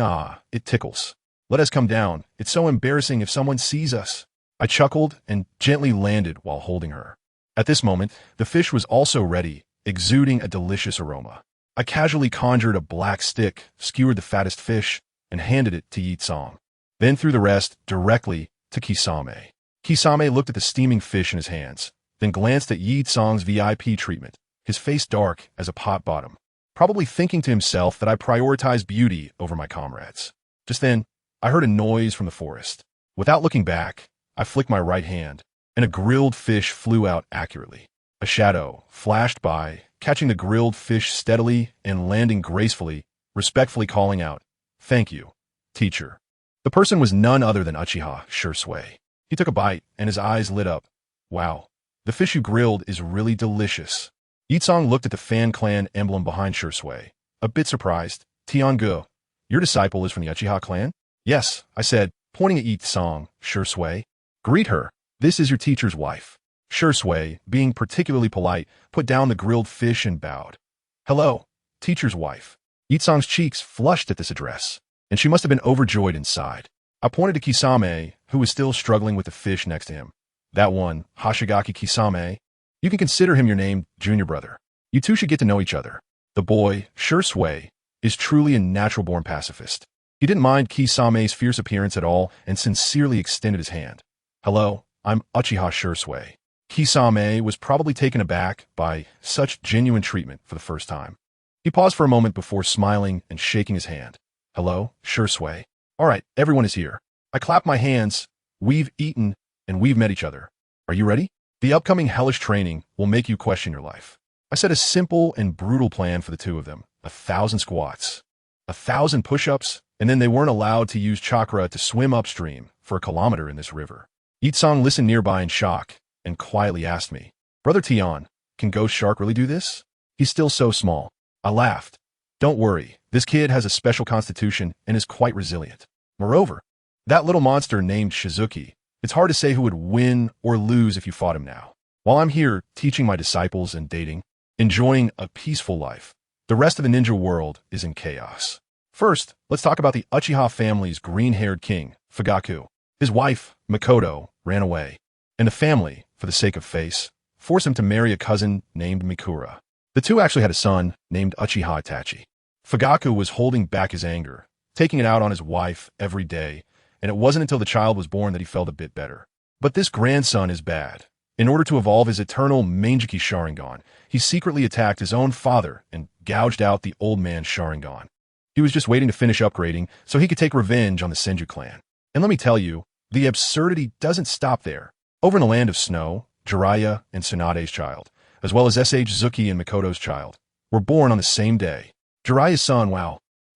it tickles. Let us come down. It's so embarrassing if someone sees us. I chuckled and gently landed while holding her. At this moment, the fish was also ready, exuding a delicious aroma. I casually conjured a black stick, skewered the fattest fish, and handed it to Song. Then threw the rest directly to Kisame. Kisame looked at the steaming fish in his hands, then glanced at Song's VIP treatment, his face dark as a pot bottom, probably thinking to himself that I prioritize beauty over my comrades. Just then, I heard a noise from the forest. Without looking back, I flicked my right hand, and a grilled fish flew out accurately. A shadow flashed by, catching the grilled fish steadily and landing gracefully, respectfully calling out, "Thank you, teacher." The person was none other than Uchiha Shursui. He took a bite, and his eyes lit up. "Wow, the fish you grilled is really delicious." Yitsong looked at the Fan Clan emblem behind Shursui, a bit surprised. "Tiangu, your disciple is from the Uchiha clan?" "Yes," I said, pointing at Yitsong Shursui. "Greet her. This is your teacher's wife." Shursui, being particularly polite, put down the grilled fish and bowed. "Hello, teacher's wife." Yitsong's cheeks flushed at this address, and she must have been overjoyed inside. I pointed to Kisame, who was still struggling with the fish next to him. "That one, Hashigaki Kisame. You can consider him your named junior brother. You two should get to know each other." The boy, Shursui, is truly a natural-born pacifist. He didn't mind Kisame's fierce appearance at all and sincerely extended his hand. "Hello, I'm Uchiha Shursui." Kisame was probably taken aback by such genuine treatment for the first time. He paused for a moment before smiling and shaking his hand. "Hello, Shursui. All right, everyone is here." I clapped my hands. "We've eaten, and we've met each other. Are you ready? The upcoming hellish training will make you question your life." I set a simple and brutal plan for the two of them. 1,000 squats, 1,000 push-ups, and then they weren't allowed to use chakra to swim upstream for a kilometer in this river. Yitsong listened nearby in shock and quietly asked me, "Brother Tian, can Ghost Shark really do this? He's still so small." I laughed. "Don't worry, this kid has a special constitution and is quite resilient. Moreover, that little monster named Shizuki, it's hard to say who would win or lose if you fought him now. While I'm here teaching my disciples and dating, enjoying a peaceful life, the rest of the ninja world is in chaos." First, let's talk about the Uchiha family's green-haired king, Fugaku. His wife, Makoto, ran away, and the family, for the sake of face, forced him to marry a cousin named Mikura. The two actually had a son named Uchiha Itachi. Fugaku was holding back his anger, taking it out on his wife every day, and it wasn't until the child was born that he felt a bit better. But this grandson is bad. In order to evolve his eternal Manjiki Sharingan, he secretly attacked his own father and gouged out the old man's Sharingan. He was just waiting to finish upgrading so he could take revenge on the Senju clan. And let me tell you, the absurdity doesn't stop there. Over in the land of snow, Jiraiya and Tsunade's child, as well as Zuki and Mikoto's child, were born on the same day. Jiraiya's son,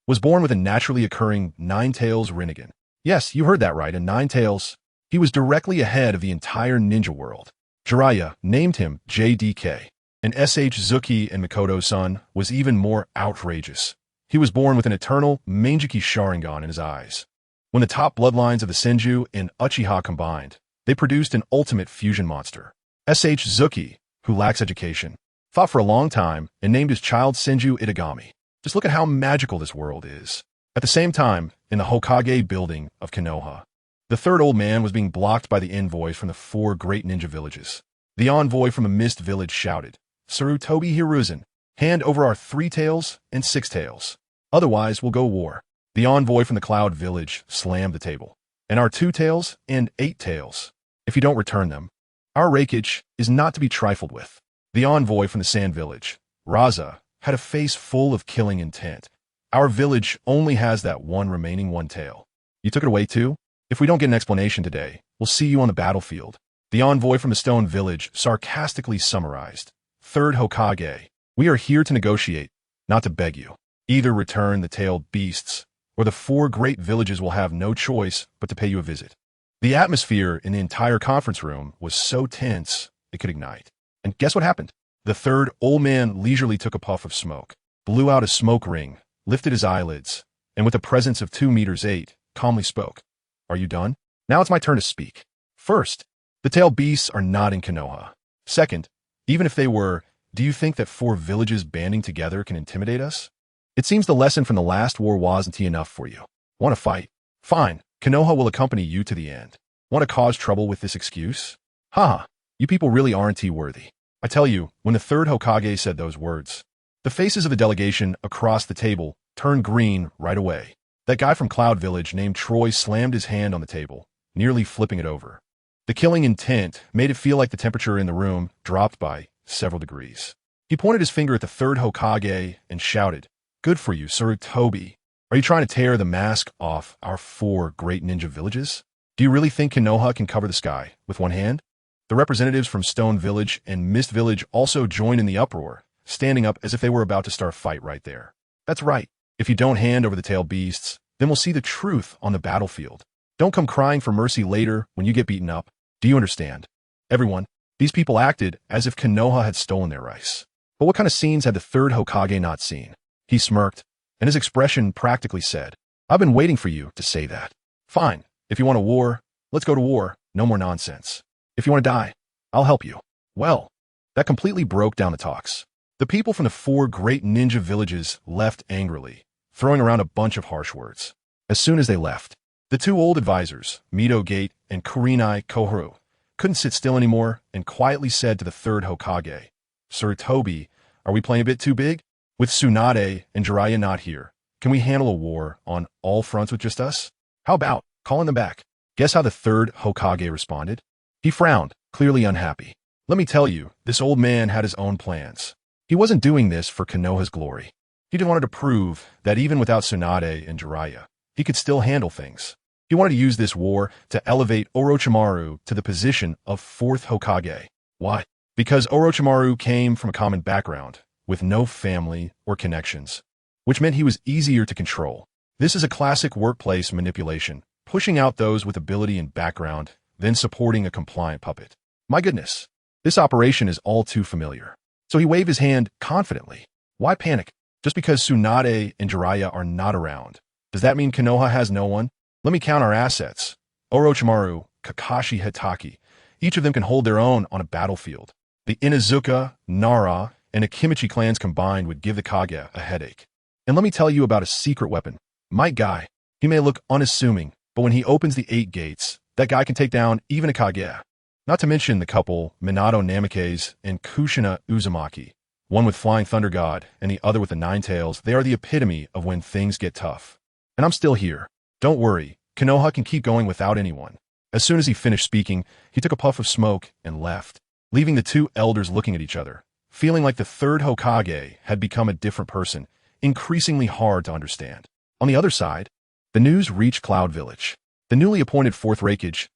was born with a naturally occurring Nine-Tails Rinnegan. Yes, you heard that right, a Nine-Tails. He was directly ahead of the entire ninja world. Jiraiya named him JDK, and Zuki and Mikoto's son was even more outrageous. He was born with an eternal Manjiki Sharingan in his eyes. When the top bloodlines of the Senju and Uchiha combined, they produced an ultimate fusion monster. Zuki, who lacks education, fought for a long time and named his child Senju Itagami. Just look at how magical this world is. At the same time, in the Hokage building of Konoha, the third old man was being blocked by the envoys from the 4 great ninja villages. The envoy from the Mist village shouted, "Sarutobi Hiruzen, hand over our 3 tails and 6 tails. Otherwise, we'll go war." The envoy from the Cloud village slammed the table. "And our 2 tails and 8 tails. If you don't return them, our Raikage is not to be trifled with." The envoy from the Sand village, Raza, had a face full of killing intent. "Our village only has that one remaining 1 tail. You took it away too? If we don't get an explanation today, we'll see you on the battlefield." The envoy from the Stone village sarcastically summarized, "Third Hokage, we are here to negotiate, not to beg you. Either return the tailed beasts, or the 4 great villages will have no choice but to pay you a visit." The atmosphere in the entire conference room was so tense it could ignite. And guess what happened? The third old man leisurely took a puff of smoke, blew out a smoke ring, lifted his eyelids, and with a presence of 2 meters 8, calmly spoke, "Are you done? Now it's my turn to speak. First, the tailed beasts are not in Konoha. Second, even if they were, do you think that 4 villages banding together can intimidate us? It seems the lesson from the last war wasn't enough for you. Want to fight? Fine, Konoha will accompany you to the end. Want to cause trouble with this excuse? Haha, you people really aren't worthy." I tell you, when the third Hokage said those words, the faces of the delegation across the table turned green right away. That guy from Cloud Village named Troy slammed his hand on the table, nearly flipping it over. The killing intent made it feel like the temperature in the room dropped by several degrees. He pointed his finger at the third Hokage and shouted, "Good for you, Sarutobi. Are you trying to tear the mask off our 4 great ninja villages? Do you really think Konoha can cover the sky with one hand?" The representatives from Stone Village and Mist Village also joined in the uproar, standing up as if they were about to start a fight right there. "That's right. If you don't hand over the tail beasts, then we'll see the truth on the battlefield. Don't come crying for mercy later when you get beaten up. Do you understand?" Everyone, these people acted as if Konoha had stolen their rice. But what kind of scenes had the third Hokage not seen? He smirked, and his expression practically said, "I've been waiting for you to say that. Fine, if you want a war, let's go to war, no more nonsense. If you want to die, I'll help you." Well, that completely broke down the talks. The people from the 4 great ninja villages left angrily, throwing around a bunch of harsh words. As soon as they left, the 2 old advisors, Mito Gate and Kurenai Koharu, couldn't sit still anymore and quietly said to the third Hokage, "Sarutobi, are we playing a bit too big? With Tsunade and Jiraiya not here, can we handle a war on all fronts with just us? How about calling them back?" Guess how the third Hokage responded? He frowned, clearly unhappy. Let me tell you, this old man had his own plans. He wasn't doing this for Konoha's glory. He wanted to prove that even without Tsunade and Jiraiya, he could still handle things. He wanted to use this war to elevate Orochimaru to the position of 4th Hokage. Why? Because Orochimaru came from a common background, with no family or connections, which meant he was easier to control. This is a classic workplace manipulation, pushing out those with ability and background, then supporting a compliant puppet. My goodness, this operation is all too familiar. So he waved his hand confidently. Why panic? Just because Tsunade and Jiraiya are not around, does that mean Konoha has no one? Let me count our assets. Orochimaru, Kakashi Hitaki, each of them can hold their own on a battlefield. The Inuzuka, Nara, and Akimichi clans combined would give the Kage a headache. And let me tell you about a secret weapon. My guy, he may look unassuming, but when he opens the 8 gates, that guy can take down even a Kage. Not to mention the couple, Minato Namikaze and Kushina Uzumaki, one with Flying Thunder God and the other with the 9 tails. They are the epitome of when things get tough. And I'm still here. Don't worry, Konoha can keep going without anyone. As soon as he finished speaking, he took a puff of smoke and left, leaving the 2 elders looking at each other, feeling like the third Hokage had become a different person, increasingly hard to understand. On the other side, the news reached Cloud Village. The newly appointed 4th Raikage,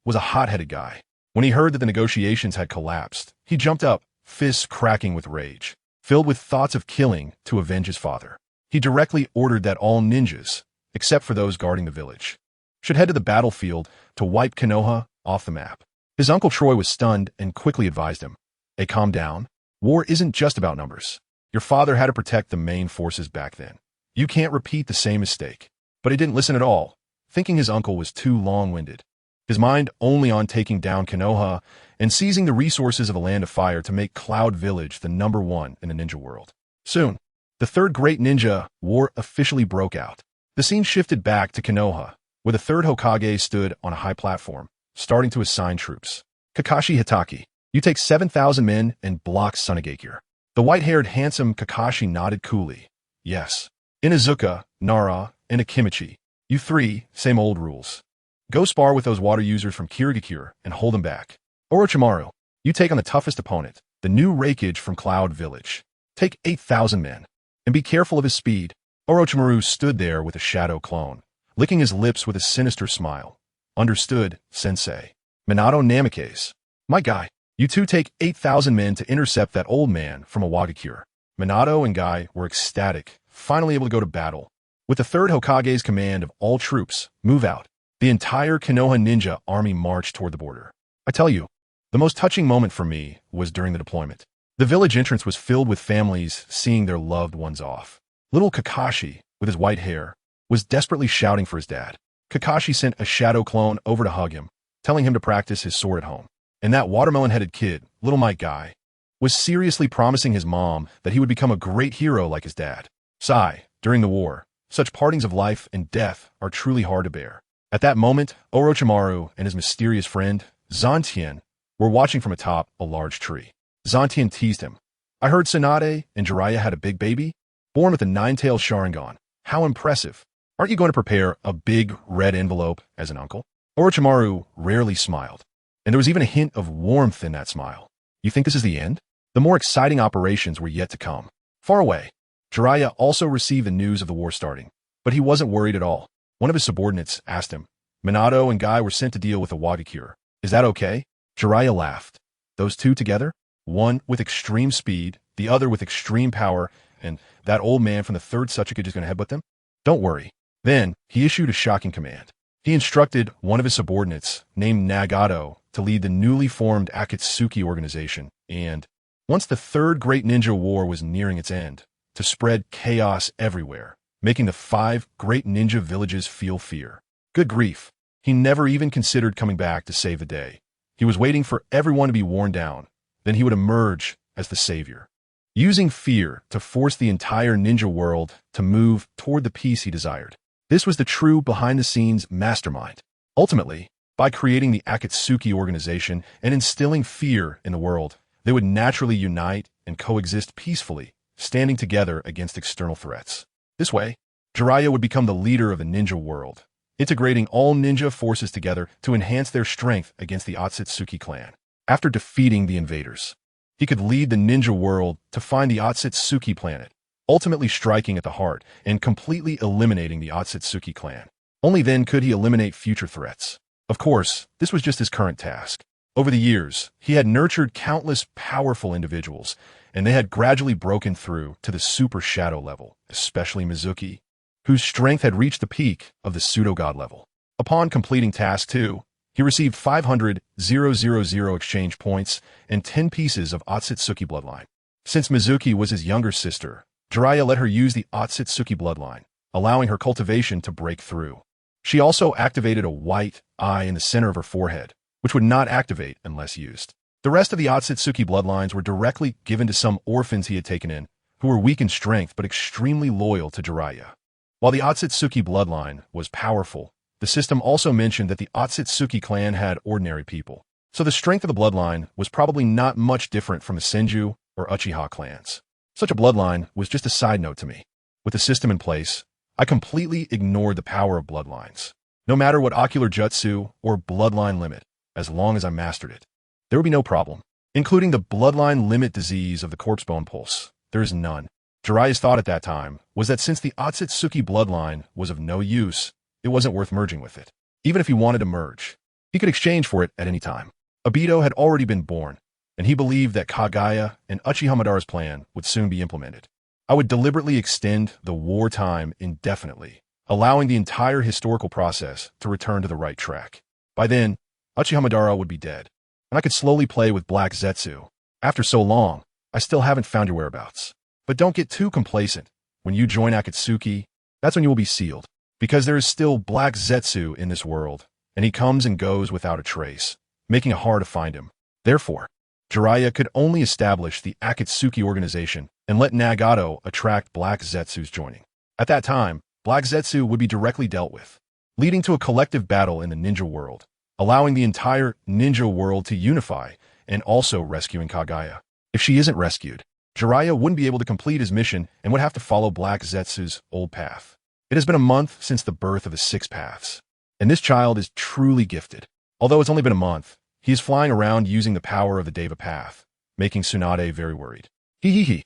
was a hot-headed guy. When he heard that the negotiations had collapsed, he jumped up, fists cracking with rage, filled with thoughts of killing to avenge his father. He directly ordered that all ninjas, except for those guarding the village, should head to the battlefield to wipe Konoha off the map. His uncle Troy was stunned and quickly advised him, "Hey, calm down. War isn't just about numbers. Your father had to protect the main forces back then. You can't repeat the same mistake." But he didn't listen at all, thinking his uncle was too long-winded, his mind only on taking down Konoha and seizing the resources of a land of fire to make Cloud Village the #1 in the ninja world. Soon, the third great ninja war officially broke out. The scene shifted back to Konoha, where the third Hokage stood on a high platform, starting to assign troops. Kakashi Hitaki, you take 7,000 men and block Sunagakure. The white-haired handsome Kakashi nodded coolly. Yes. Inuzuka, Nara, and Akimichi, you 3, same old rules. Go spar with those water users from Kirigakure and hold them back. Orochimaru, you take on the toughest opponent, the new Raikage from Cloud Village. Take 8,000 men, and be careful of his speed. Orochimaru stood there with a shadow clone, licking his lips with a sinister smile. Understood, sensei. Minato Namikaze, my guy, you 2 take 8,000 men to intercept that old man from Awakens. Minato and Guy were ecstatic, finally able to go to battle. With the third Hokage's command of all troops, move out, the entire Konoha ninja army marched toward the border. I tell you, the most touching moment for me was during the deployment. The village entrance was filled with families seeing their loved ones off. Little Kakashi, with his white hair, was desperately shouting for his dad. Kakashi sent a shadow clone over to hug him, telling him to practice his sword at home. And that watermelon-headed kid, little Mike Guy, was seriously promising his mom that he would become a great hero like his dad. Sigh, during the war, such partings of life and death are truly hard to bear. At that moment, Orochimaru and his mysterious friend, Zantian, were watching from atop a large tree. Zantian teased him. I heard Tsunade and Jiraiya had a big baby, born with a 9-tailed Sharingan. How impressive. Aren't you going to prepare a big red envelope as an uncle? Orochimaru rarely smiled, and there was even a hint of warmth in that smile. You think this is the end? The more exciting operations were yet to come. Far away, Jiraiya also received the news of the war starting, but he wasn't worried at all. One of his subordinates asked him, Minato and Guy were sent to deal with the Wagakure. Is that okay? Jiraiya laughed. Those two together? One with extreme speed, the other with extreme power, and that old man from the third Suchika is going to headbutt them? Don't worry. Then, he issued a shocking command. He instructed one of his subordinates, named Nagato, to lead the newly formed Akatsuki organization, and, once the Third Great Ninja War was nearing its end, to spread chaos everywhere, making the 5 great ninja villages feel fear. Good grief. He never even considered coming back to save the day. He was waiting for everyone to be worn down. Then he would emerge as the savior, using fear to force the entire ninja world to move toward the peace he desired. This was the true behind-the-scenes mastermind. Ultimately, by creating the Akatsuki organization and instilling fear in the world, they would naturally unite and coexist peacefully, standing together against external threats. This way, Jiraiya would become the leader of the ninja world, integrating all ninja forces together to enhance their strength against the Otsutsuki clan. After defeating the invaders, he could lead the ninja world to find the Otsutsuki planet, ultimately striking at the heart and completely eliminating the Otsutsuki clan. Only then could he eliminate future threats. Of course, this was just his current task. Over the years, he had nurtured countless powerful individuals, and they had gradually broken through to the super shadow level, especially Mizuki, whose strength had reached the peak of the pseudo-god level. Upon completing Task 2, he received 500,000 exchange points and 10 pieces of Otsutsuki bloodline. Since Mizuki was his younger sister, Jiraiya let her use the Otsutsuki bloodline, allowing her cultivation to break through. She also activated a white eye in the center of her forehead, which would not activate unless used. The rest of the Otsutsuki bloodlines were directly given to some orphans he had taken in, who were weak in strength but extremely loyal to Jiraiya. While the Otsutsuki bloodline was powerful, the system also mentioned that the Otsutsuki clan had ordinary people, so the strength of the bloodline was probably not much different from the Senju or Uchiha clans. Such a bloodline was just a side note to me. With the system in place, I completely ignored the power of bloodlines. No matter what ocular jutsu or bloodline limit, as long as I mastered it, there would be no problem. Including the bloodline limit disease of the corpse bone pulse, there is none. Jiraiya's thought at that time was that since the Otsutsuki bloodline was of no use, it wasn't worth merging with it. Even if he wanted to merge, he could exchange for it at any time. Obito had already been born, and he believed that Kagaya and Uchiha Madara's plan would soon be implemented. I would deliberately extend the war time indefinitely, allowing the entire historical process to return to the right track. By then, Uchiha Madara would be dead, and I could slowly play with Black Zetsu. After so long, I still haven't found your whereabouts. But don't get too complacent. When you join Akatsuki, that's when you will be sealed. Because there is still Black Zetsu in this world, and he comes and goes without a trace, making it hard to find him. Therefore, Jiraiya could only establish the Akatsuki organization and let Nagato attract Black Zetsu's joining. At that time, Black Zetsu would be directly dealt with, leading to a collective battle in the ninja world, allowing the entire ninja world to unify and also rescuing Kagaya. If she isn't rescued, Jiraiya wouldn't be able to complete his mission and would have to follow Black Zetsu's old path. It has been a month since the birth of the 6 paths, and this child is truly gifted. Although it's only been a month, he is flying around using the power of the Deva path, making Tsunade very worried. Hee.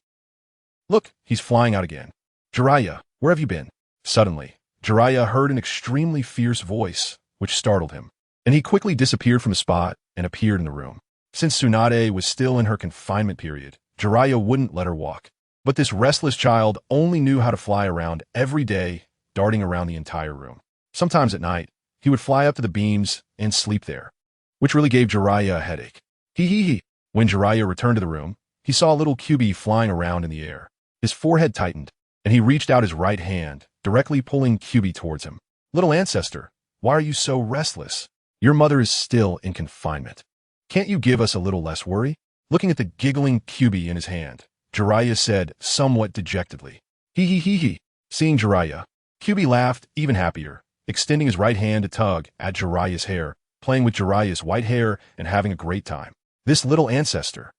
Look, he's flying out again. Jiraiya, where have you been? Suddenly, Jiraiya heard an extremely fierce voice, which startled him, and he quickly disappeared from the spot and appeared in the room. Since Tsunade was still in her confinement period, Jiraiya wouldn't let her walk. But this restless child only knew how to fly around every day, darting around the entire room. Sometimes at night, he would fly up to the beams and sleep there, which really gave Jiraiya a headache. Hee. When Jiraiya returned to the room, he saw a little Kyuubi flying around in the air. His forehead tightened, and he reached out his right hand, directly pulling Kyuubi towards him. Little ancestor, why are you so restless? Your mother is still in confinement. Can't you give us a little less worry? Looking at the giggling Kyuubi in his hand, Jiraiya said somewhat dejectedly. Hee. Seeing Jiraiya, Kyuubi laughed even happier, extending his right hand to tug at Jiraiya's hair, playing with Jiraiya's white hair and having a great time. This little ancestor,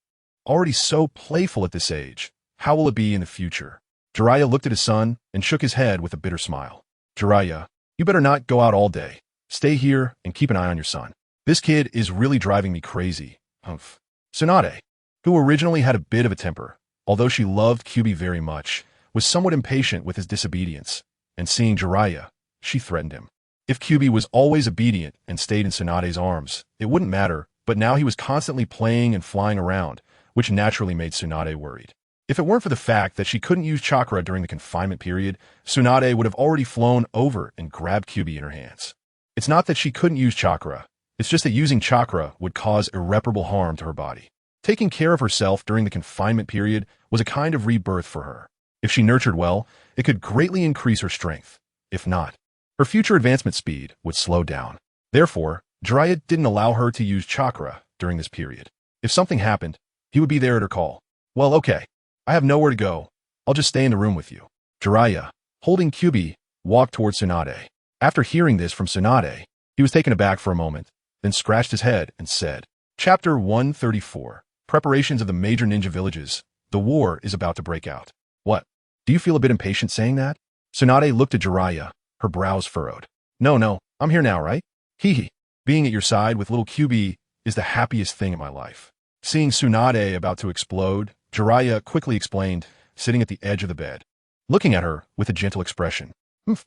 already so playful at this age, how will it be in the future? Jiraiya looked at his son and shook his head with a bitter smile. Jiraiya, you better not go out all day. Stay here and keep an eye on your son. This kid is really driving me crazy. Humph. Tsunade, who originally had a bit of a temper, although she loved Kyubi very much, was somewhat impatient with his disobedience, and seeing Jiraiya, she threatened him. If Kyubi was always obedient and stayed in Tsunade's arms, it wouldn't matter, but now he was constantly playing and flying around, which naturally made Tsunade worried. If it weren't for the fact that she couldn't use chakra during the confinement period, Tsunade would have already flown over and grabbed Kyubi in her hands. It's not that she couldn't use chakra, it's just that using chakra would cause irreparable harm to her body. Taking care of herself during the confinement period was a kind of rebirth for her. If she nurtured well, it could greatly increase her strength. If not, her future advancement speed would slow down. Therefore, Jiraiya didn't allow her to use chakra during this period. If something happened, he would be there at her call. Well, okay. I have nowhere to go. I'll just stay in the room with you. Jiraiya, holding Kyubi, walked towards Tsunade. After hearing this from Tsunade, he was taken aback for a moment, then scratched his head and said, Chapter 134, Preparations of the Major Ninja Villages. The war is about to break out. What? Do you feel a bit impatient saying that? Tsunade looked at Jiraiya, her brows furrowed. No, I'm here now, right? Hee. Being at your side with little Kyubi is the happiest thing in my life. Seeing Tsunade about to explode, Jiraiya quickly explained, sitting at the edge of the bed, looking at her with a gentle expression.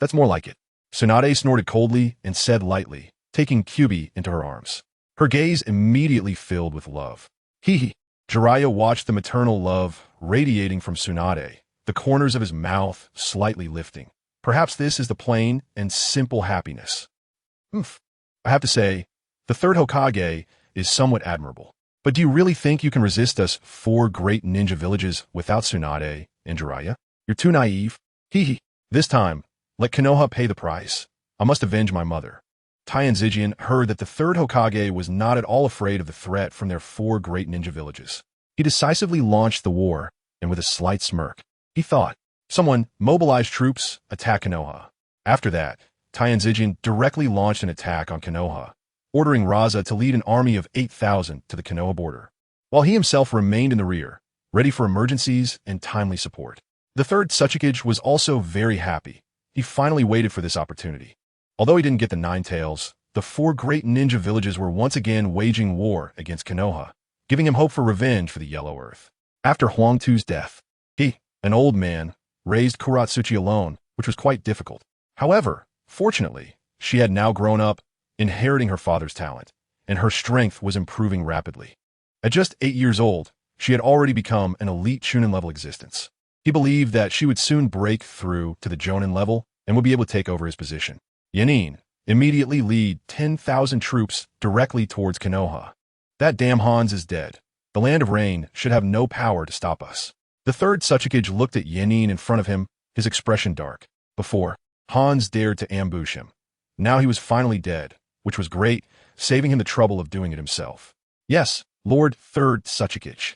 That's more like it. Tsunade snorted coldly and said lightly, taking Kyubi into her arms. Her gaze immediately filled with love. Hee. Jiraiya watched the maternal love radiating from Tsunade, the corners of his mouth slightly lifting. Perhaps this is the plain and simple happiness. I have to say, the third Hokage is somewhat admirable. But do you really think you can resist us 4 great ninja villages without Tsunade and Jiraiya? You're too naive. Hee. This time, let Konoha pay the price. I must avenge my mother. Taiyan heard that the third Hokage was not at all afraid of the threat from their 4 great ninja villages. He decisively launched the war, and with a slight smirk, he thought, someone mobilize troops, attack Konoha. After that, Taiyan directly launched an attack on Konoha, ordering Raza to lead an army of 8,000 to the Konoha border, while he himself remained in the rear, ready for emergencies and timely support. The third Tsuchikage was also very happy. He finally waited for this opportunity. Although he didn't get the 9 tails, the 4 great ninja villages were once again waging war against Konoha, giving him hope for revenge for the Yellow Earth. After Huang Tu's death, he, an old man, raised Kuratsuchi alone, which was quite difficult. However, fortunately, she had now grown up, inheriting her father's talent, and her strength was improving rapidly. At just 8 years old, she had already become an elite Chunin-level existence. He believed that she would soon break through to the Jonin level and would be able to take over his position. Yanin immediately lead 10,000 troops directly towards Konoha. That damn Hans is dead. The Land of Rain should have no power to stop us. The third Tsuchikage looked at Yanin in front of him, his expression dark. Before, Hans dared to ambush him. Now he was finally dead, which was great, saving him the trouble of doing it himself. Yes, Lord Third Tsuchikage.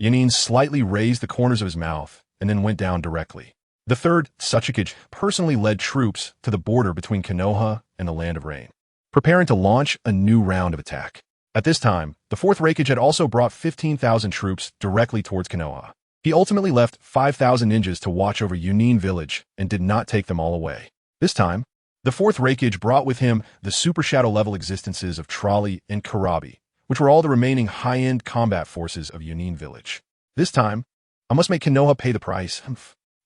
Yanin slightly raised the corners of his mouth and then went down directly. The third Tsuchikage personally led troops to the border between Konoha and the Land of Rain, preparing to launch a new round of attack. At this time, the fourth Raikage had also brought 15,000 troops directly towards Konoha. He ultimately left 5,000 ninjas to watch over Yunin village and did not take them all away. This time, the fourth Raikage brought with him the super shadow level existences of Trolley and Karabi, which were all the remaining high-end combat forces of Yunin village. This time, I must make Konoha pay the price.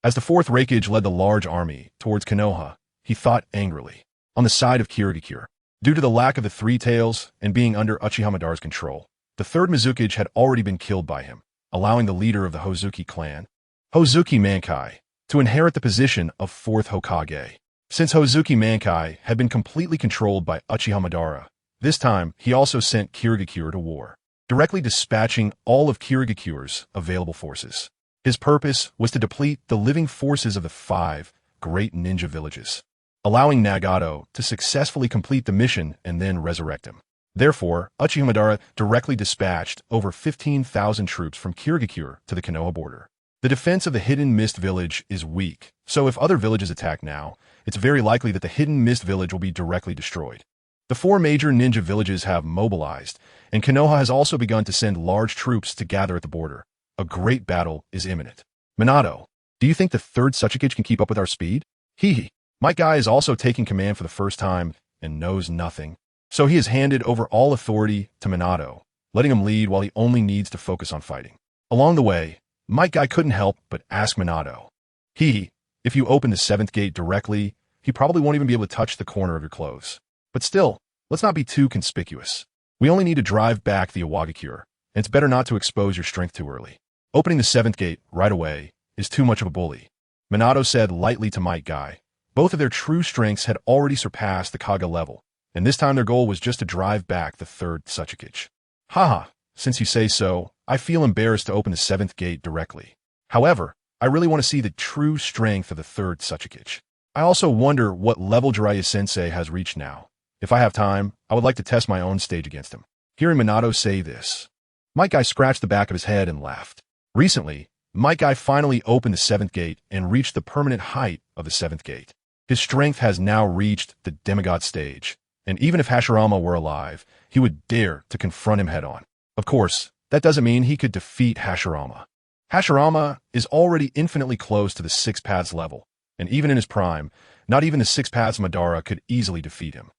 As the fourth Raikage led the large army towards Konoha, he thought angrily. On the side of Kirigakure, due to the lack of the 3 tails and being under Uchiha Madara's control, the third Mizukage had already been killed by him, allowing the leader of the Hozuki clan, Hozuki Mankai, to inherit the position of 4th Hokage. Since Hozuki Mankai had been completely controlled by Uchiha Madara, this time he also sent Kirigakure to war, directly dispatching all of Kirigakure's available forces. His purpose was to deplete the living forces of the 5 great ninja villages, allowing Nagato to successfully complete the mission and then resurrect him. Therefore, Uchiha Madara directly dispatched over 15,000 troops from Kirigakure to the Konoha border. The defense of the Hidden Mist village is weak, so if other villages attack now, it's very likely that the Hidden Mist village will be directly destroyed. The 4 major ninja villages have mobilized, and Konoha has also begun to send large troops to gather at the border. A great battle is imminent. Minato, do you think the third Tsuchikage can keep up with our speed? My guy is also taking command for the first time and knows nothing. So he has handed over all authority to Minato, letting him lead while he only needs to focus on fighting. Along the way, Might Guy couldn't help but ask Minato, if you open the 7th gate directly, he probably won't even be able to touch the corner of your clothes. But still, let's not be too conspicuous. We only need to drive back the Awakens, and it's better not to expose your strength too early. Opening the 7th gate right away is too much of a bully, Minato said lightly to Might Guy. Both of their true strengths had already surpassed the Kaga level, and this time their goal was just to drive back the 3rd Tsuchikage. Haha, since you say so, I feel embarrassed to open the 7th gate directly. However, I really want to see the true strength of the 3rd Tsuchikage. I also wonder what level Jiraiya-sensei has reached now. If I have time, I would like to test my own stage against him. Hearing Minato say this, Might Guy scratched the back of his head and laughed. Recently, Might Guy finally opened the 7th gate and reached the permanent height of the 7th gate. His strength has now reached the demigod stage, and even if Hashirama were alive, he would dare to confront him head-on. Of course, that doesn't mean he could defeat Hashirama. Hashirama is already infinitely close to the 6 Paths level, and even in his prime, not even the 6 Paths Madara could easily defeat him.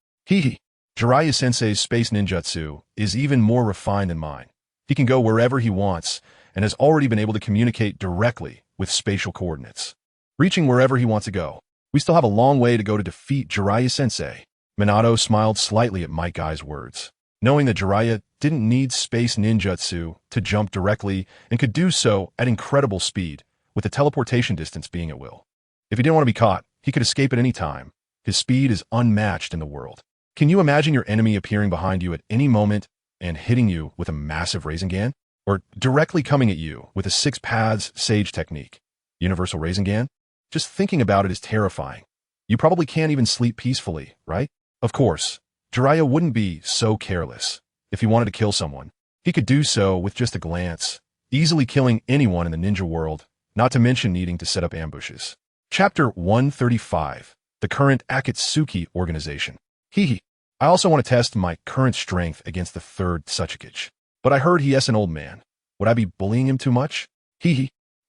Jiraiya-sensei's space ninjutsu is even more refined than mine. He can go wherever he wants, and has already been able to communicate directly with spatial coordinates. Reaching wherever he wants to go, we still have a long way to go to defeat Jiraiya-sensei. Minato smiled slightly at Might Guy's words, knowing that Jiraiya didn't need space ninjutsu to jump directly and could do so at incredible speed, with the teleportation distance being at will. If he didn't want to be caught, he could escape at any time. His speed is unmatched in the world. Can you imagine your enemy appearing behind you at any moment and hitting you with a massive Rasengan? Or directly coming at you with a 6 Paths Sage technique? Universal Rasengan? Just thinking about it is terrifying. You probably can't even sleep peacefully, right? Of course, Jiraiya wouldn't be so careless. If he wanted to kill someone, he could do so with just a glance, easily killing anyone in the ninja world, not to mention needing to set up ambushes. Chapter 135, the current Akatsuki organization. I also want to test my current strength against the 3rd Tsuchikage. But I heard he's an old man. Would I be bullying him too much?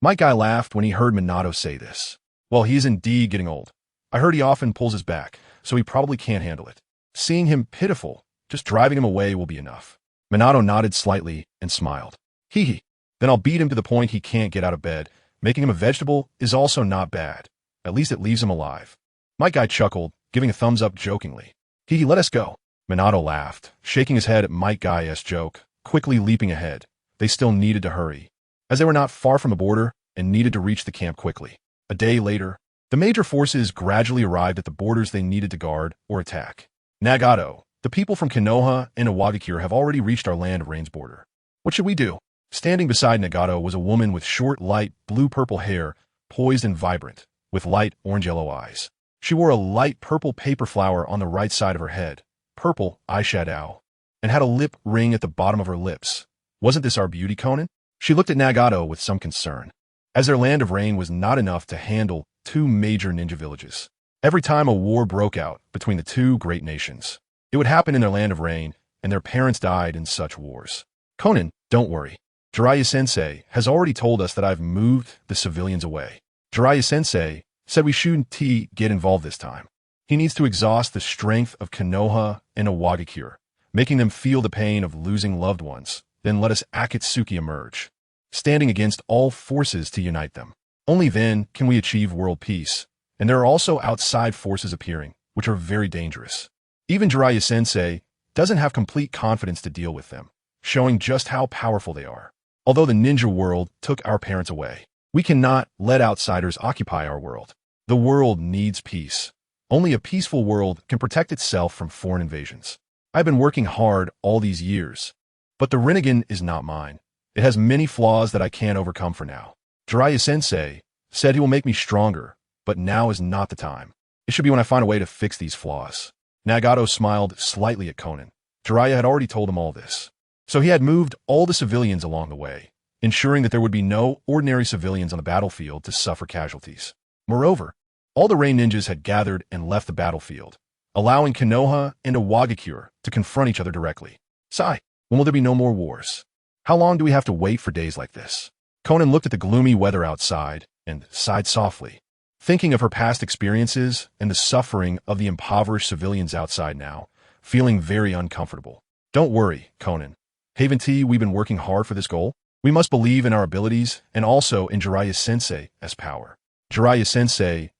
Might Guy laughed when he heard Minato say this. Well, he is indeed getting old. I heard he often pulls his back, so he probably can't handle it. Seeing him pitiful, just driving him away will be enough. Minato nodded slightly and smiled. Then I'll beat him to the point he can't get out of bed. Making him a vegetable is also not bad. At least it leaves him alive. Might Guy chuckled, giving a thumbs up jokingly. Let us go. Minato laughed, shaking his head at Might Guy's joke, quickly leaping ahead. They still needed to hurry, as they were not far from the border and needed to reach the camp quickly. A day later, the major forces gradually arrived at the borders they needed to guard or attack. Nagato, the people from Konoha and Awakens have already reached our land of rain's border. What should we do? Standing beside Nagato was a woman with short, light, blue-purple hair, poised and vibrant, with light orange-yellow eyes. She wore a light purple paper flower on the right side of her head, purple eyeshadow, and had a lip ring at the bottom of her lips. Wasn't this our beauty, Conan? She looked at Nagato with some concern, as their land of rain was not enough to handle 2 major ninja villages. Every time a war broke out between the 2 great nations, it would happen in their land of rain, and their parents died in such wars. Conan, don't worry. Jiraiya-sensei has already told us that I've moved the civilians away. Jiraiya-sensei said we shouldn't get involved this time. He needs to exhaust the strength of Konoha and Awakens, making them feel the pain of losing loved ones, then let us Akatsuki emerge, standing against all forces to unite them. Only then can we achieve world peace, and there are also outside forces appearing, which are very dangerous. Even Jiraiya-sensei doesn't have complete confidence to deal with them, showing just how powerful they are. Although the ninja world took our parents away, we cannot let outsiders occupy our world. The world needs peace. Only a peaceful world can protect itself from foreign invasions. I've been working hard all these years, but the Rinnegan is not mine. It has many flaws that I can't overcome for now. Jiraiya-sensei said he will make me stronger, but now is not the time. It should be when I find a way to fix these flaws. Nagato smiled slightly at Conan. Jiraiya had already told him all this, so he had moved all the civilians along the way, ensuring that there would be no ordinary civilians on the battlefield to suffer casualties. Moreover, all the Rain Ninjas had gathered and left the battlefield, allowing Konoha and Awakens to confront each other directly. Sigh, when will there be no more wars? How long do we have to wait for days like this? Conan looked at the gloomy weather outside and sighed softly, thinking of her past experiences and the suffering of the impoverished civilians outside now, feeling very uncomfortable. Don't worry, Conan. Haven T, we've been working hard for this goal. We must believe in our abilities and also in Jiraiya Sensei's power. Jiraiya Sensei's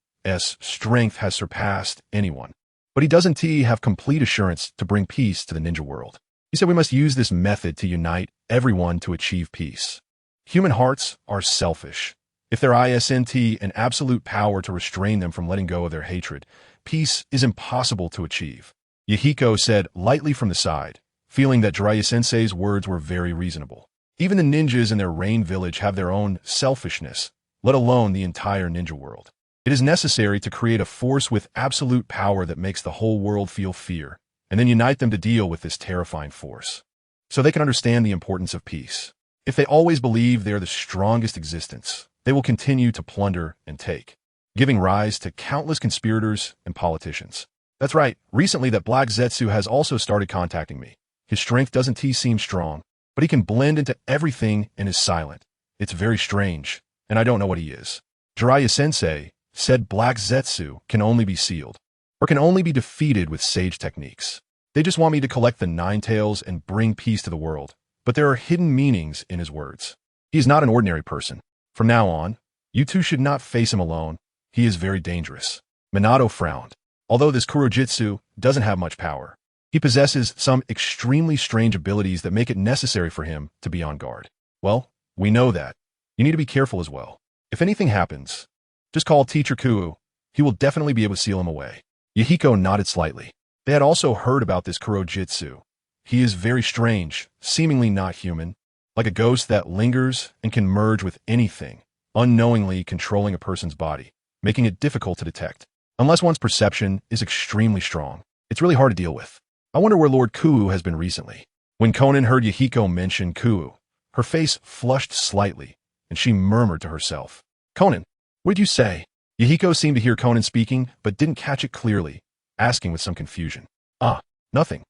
strength has surpassed anyone. But he doesn't have complete assurance to bring peace to the ninja world. He said we must use this method to unite everyone to achieve peace. Human hearts are selfish. If there isn't an absolute power to restrain them from letting go of their hatred, peace is impossible to achieve. Yahiko said lightly from the side, feeling that Jiraiya Sensei's words were very reasonable. Even the ninjas in their rain village have their own selfishness, let alone the entire ninja world. It is necessary to create a force with absolute power that makes the whole world feel fear, and then unite them to deal with this terrifying force, so they can understand the importance of peace. If they always believe they are the strongest existence, they will continue to plunder and take, giving rise to countless conspirators and politicians. That's right, recently that Black Zetsu has also started contacting me. His strength doesn't seem strong, but he can blend into everything and is silent. It's very strange, and I don't know what he is. Jiraiya Sensei said Black Zetsu can only be sealed, or can only be defeated with sage techniques. They just want me to collect the 9 tails and bring peace to the world, but there are hidden meanings in his words. He is not an ordinary person. From now on, you two should not face him alone. He is very dangerous. Minato frowned. Although this Kurojitsu doesn't have much power, he possesses some extremely strange abilities that make it necessary for him to be on guard. Well, we know that. You need to be careful as well. If anything happens, just call Teacher Kuu. He will definitely be able to seal him away. Yahiko nodded slightly. They had also heard about this Kurojitsu. He is very strange, seemingly not human, like a ghost that lingers and can merge with anything, unknowingly controlling a person's body, making it difficult to detect. Unless one's perception is extremely strong, it's really hard to deal with. I wonder where Lord Kuu has been recently. When Konan heard Yahiko mention Kuu, her face flushed slightly, and she murmured to herself, "Konan, what did you say?" Yahiko seemed to hear Konan speaking, but didn't catch it clearly, asking with some confusion. Nothing.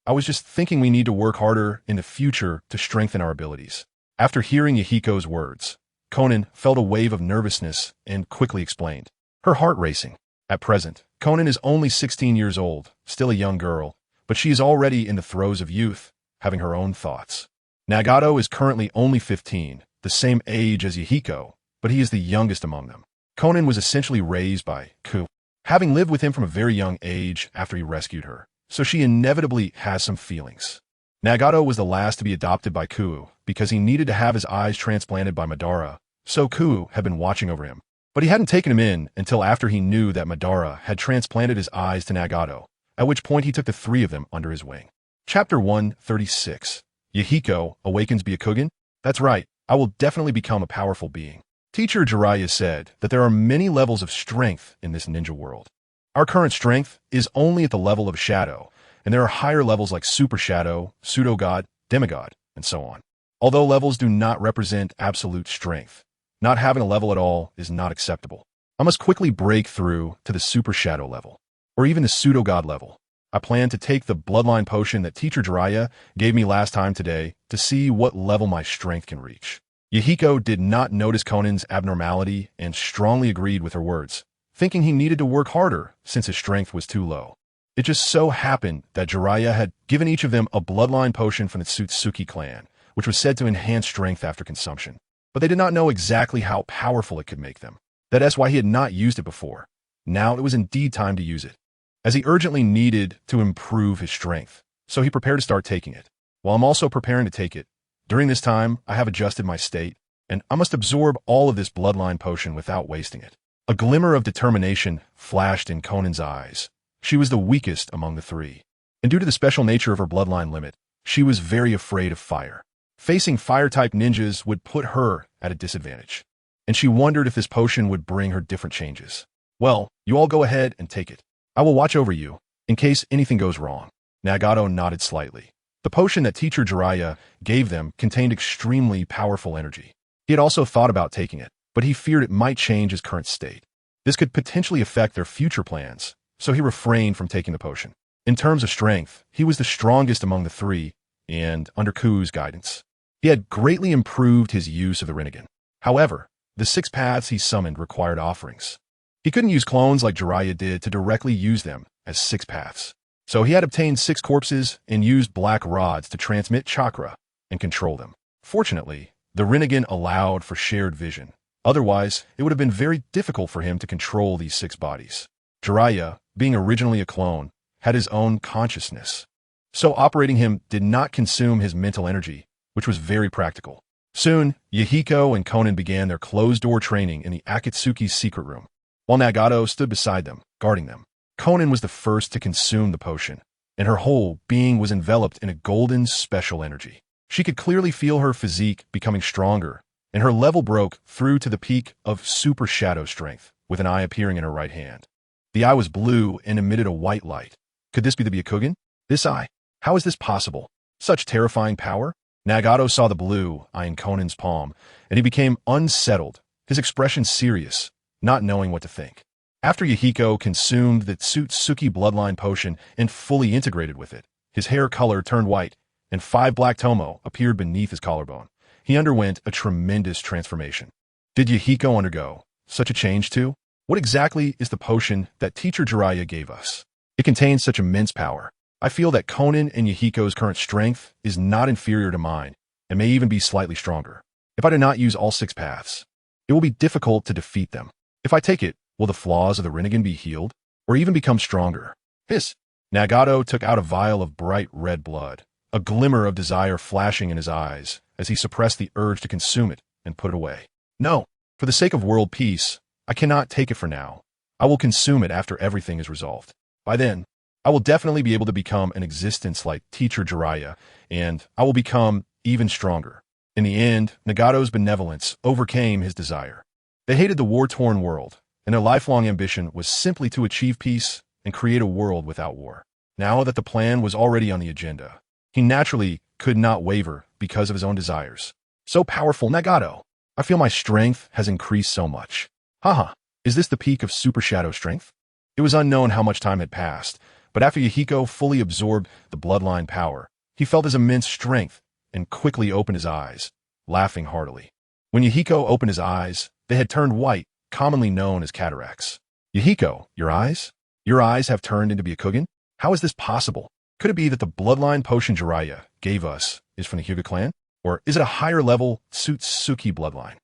I was just thinking we need to work harder in the future to strengthen our abilities." After hearing Yahiko's words, Konan felt a wave of nervousness and quickly explained, her heart racing. At present, Konan is only 16 years old, still a young girl, but she is already in the throes of youth, having her own thoughts. Nagato is currently only 15, the same age as Yahiko, but he is the youngest among them. Konan was essentially raised by Kuu, having lived with him from a very young age after he rescued her, so she inevitably has some feelings. Nagato was the last to be adopted by Kuu because he needed to have his eyes transplanted by Madara, so Kuu had been watching over him. But he hadn't taken him in until after he knew that Madara had transplanted his eyes to Nagato, at which point he took the 3 of them under his wing. Chapter 136. Yahiko awakens Byakugan? That's right, I will definitely become a powerful being. Teacher Jiraiya said that there are many levels of strength in this ninja world. Our current strength is only at the level of shadow, and there are higher levels like super shadow, pseudo-god, demigod, and so on. Although levels do not represent absolute strength, not having a level at all is not acceptable. I must quickly break through to the super shadow level, or even the pseudo-god level. I plan to take the bloodline potion that Teacher Jiraiya gave me last time today to see what level my strength can reach. Yahiko did not notice Konan's abnormality and strongly agreed with her words, thinking he needed to work harder since his strength was too low. It just so happened that Jiraiya had given each of them a bloodline potion from the Tsutsuki clan, which was said to enhance strength after consumption. But they did not know exactly how powerful it could make them. That's why he had not used it before. Now it was indeed time to use it, as he urgently needed to improve his strength, so he prepared to start taking it. While I'm also preparing to take it, during this time I have adjusted my state, and I must absorb all of this bloodline potion without wasting it. A glimmer of determination flashed in Konan's eyes. She was the weakest among the 3, and due to the special nature of her bloodline limit, she was very afraid of fire. Facing fire-type ninjas would put her at a disadvantage, and she wondered if this potion would bring her different changes. Well, you all go ahead and take it. I will watch over you, in case anything goes wrong. Nagato nodded slightly. The potion that Teacher Jiraiya gave them contained extremely powerful energy. He had also thought about taking it, but he feared it might change his current state. This could potentially affect their future plans, so he refrained from taking the potion. In terms of strength, he was the strongest among the 3, and under Kuu's guidance, he had greatly improved his use of the Rinnegan. However, the 6 paths he summoned required offerings. He couldn't use clones like Jiraiya did to directly use them as 6 paths. So he had obtained 6 corpses and used black rods to transmit chakra, and control them. Fortunately, the Rinnegan allowed for shared vision. Otherwise, it would have been very difficult for him to control these 6 bodies. Jiraiya, being originally a clone, had his own consciousness. So operating him did not consume his mental energy, which was very practical. Soon, Yahiko and Konan began their closed-door training in the Akatsuki's secret room, while Nagato stood beside them, guarding them. Konan was the first to consume the potion, and her whole being was enveloped in a golden special energy. She could clearly feel her physique becoming stronger, and her level broke through to the peak of super shadow strength, with an eye appearing in her right hand. The eye was blue and emitted a white light. Could this be the Byakugan? This eye? How is this possible? Such terrifying power? Nagato saw the blue eye in Konan's palm, and he became unsettled, his expression serious, not knowing what to think. After Yahiko consumed the Tsutsuki bloodline potion and fully integrated with it, his hair color turned white, and 5 black tomo appeared beneath his collarbone. He underwent a tremendous transformation. Did Yahiko undergo such a change too? What exactly is the potion that Teacher Jiraiya gave us? It contains such immense power. I feel that Konan and Yahiko's current strength is not inferior to mine, and may even be slightly stronger. If I do not use all 6 paths, it will be difficult to defeat them. If I take it, will the flaws of the Rinnegan be healed, or even become stronger? Hiss! Nagato took out a vial of bright red blood, a glimmer of desire flashing in his eyes as he suppressed the urge to consume it and put it away. No, for the sake of world peace, I cannot take it for now. I will consume it after everything is resolved. By then, I will definitely be able to become an existence like Teacher Jiraiya, and I will become even stronger. In the end, Nagato's benevolence overcame his desire. They hated the war-torn world, and their lifelong ambition was simply to achieve peace and create a world without war. Now that the plan was already on the agenda, he naturally could not waver because of his own desires. So powerful, Nagato! I feel my strength has increased so much. Haha, is this the peak of super shadow strength? It was unknown how much time had passed, but after Yahiko fully absorbed the bloodline power, he felt his immense strength and quickly opened his eyes, laughing heartily. When Yahiko opened his eyes, they had turned white, commonly known as cataracts. Yahiko, your eyes? Your eyes have turned into Byakugan? How is this possible? Could it be that the bloodline potion Jiraiya gave us is from the Hyuga clan? Or is it a higher level Tsutsuki bloodline?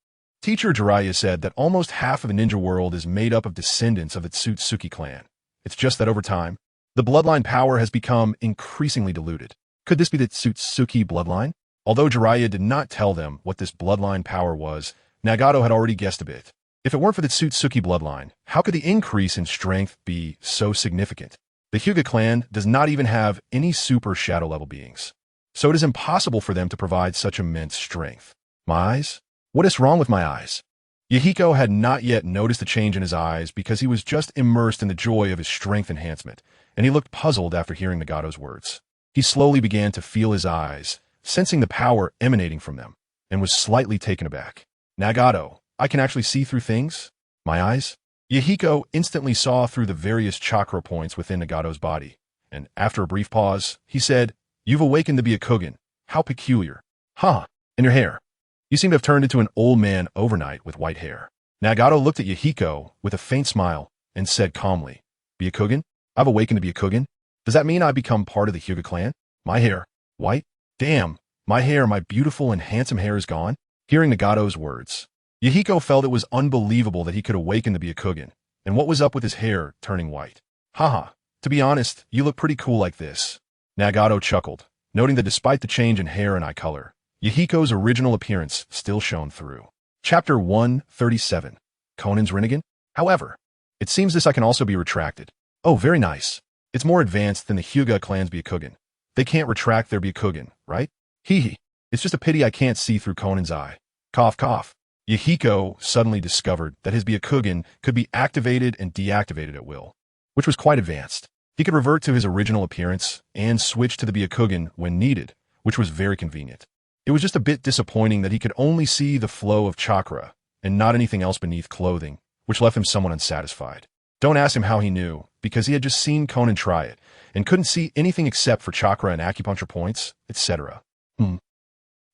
Teacher Jiraiya said that almost half of the ninja world is made up of descendants of the Tsutsuki clan. It's just that over time, the bloodline power has become increasingly diluted. Could this be the Tsutsuki bloodline? Although Jiraiya did not tell them what this bloodline power was, Nagato had already guessed a bit. If it weren't for the Tsutsuki bloodline, how could the increase in strength be so significant? The Hyuga clan does not even have any super shadow level beings, so it is impossible for them to provide such immense strength. My eyes? What is wrong with my eyes? Yahiko had not yet noticed the change in his eyes because he was just immersed in the joy of his strength enhancement, and he looked puzzled after hearing Nagato's words. He slowly began to feel his eyes, sensing the power emanating from them, and was slightly taken aback. Nagato, I can actually see through things? My eyes? Yahiko instantly saw through the various chakra points within Nagato's body, and after a brief pause, he said, You've awakened the Byakugan. How peculiar. Huh, and your hair. You seem to have turned into an old man overnight with white hair. Nagato looked at Yahiko with a faint smile and said calmly, Byakugan? I've awakened the Byakugan? Does that mean I become part of the Hyuga clan? My hair. White? Damn, my beautiful and handsome hair is gone? Hearing Nagato's words, Yahiko felt it was unbelievable that he could awaken the Byakugan, and what was up with his hair turning white? Haha, to be honest, you look pretty cool like this. Nagato chuckled, noting that despite the change in hair and eye color, Yahiko's original appearance still shone through. Chapter 137, Konan's Rinnegan? However, it seems this eye can also be retracted. Oh, very nice. It's more advanced than the Hyuga clan's Byakugan. They can't retract their Byakugan, right? Hee. It's just a pity I can't see through Konan's eye. Cough, cough. Yahiko suddenly discovered that his Byakugan could be activated and deactivated at will, which was quite advanced. He could revert to his original appearance and switch to the Byakugan when needed, which was very convenient. It was just a bit disappointing that he could only see the flow of chakra and not anything else beneath clothing, which left him somewhat unsatisfied. Don't ask him how he knew, because he had just seen Konan try it and couldn't see anything except for chakra and acupuncture points, etc.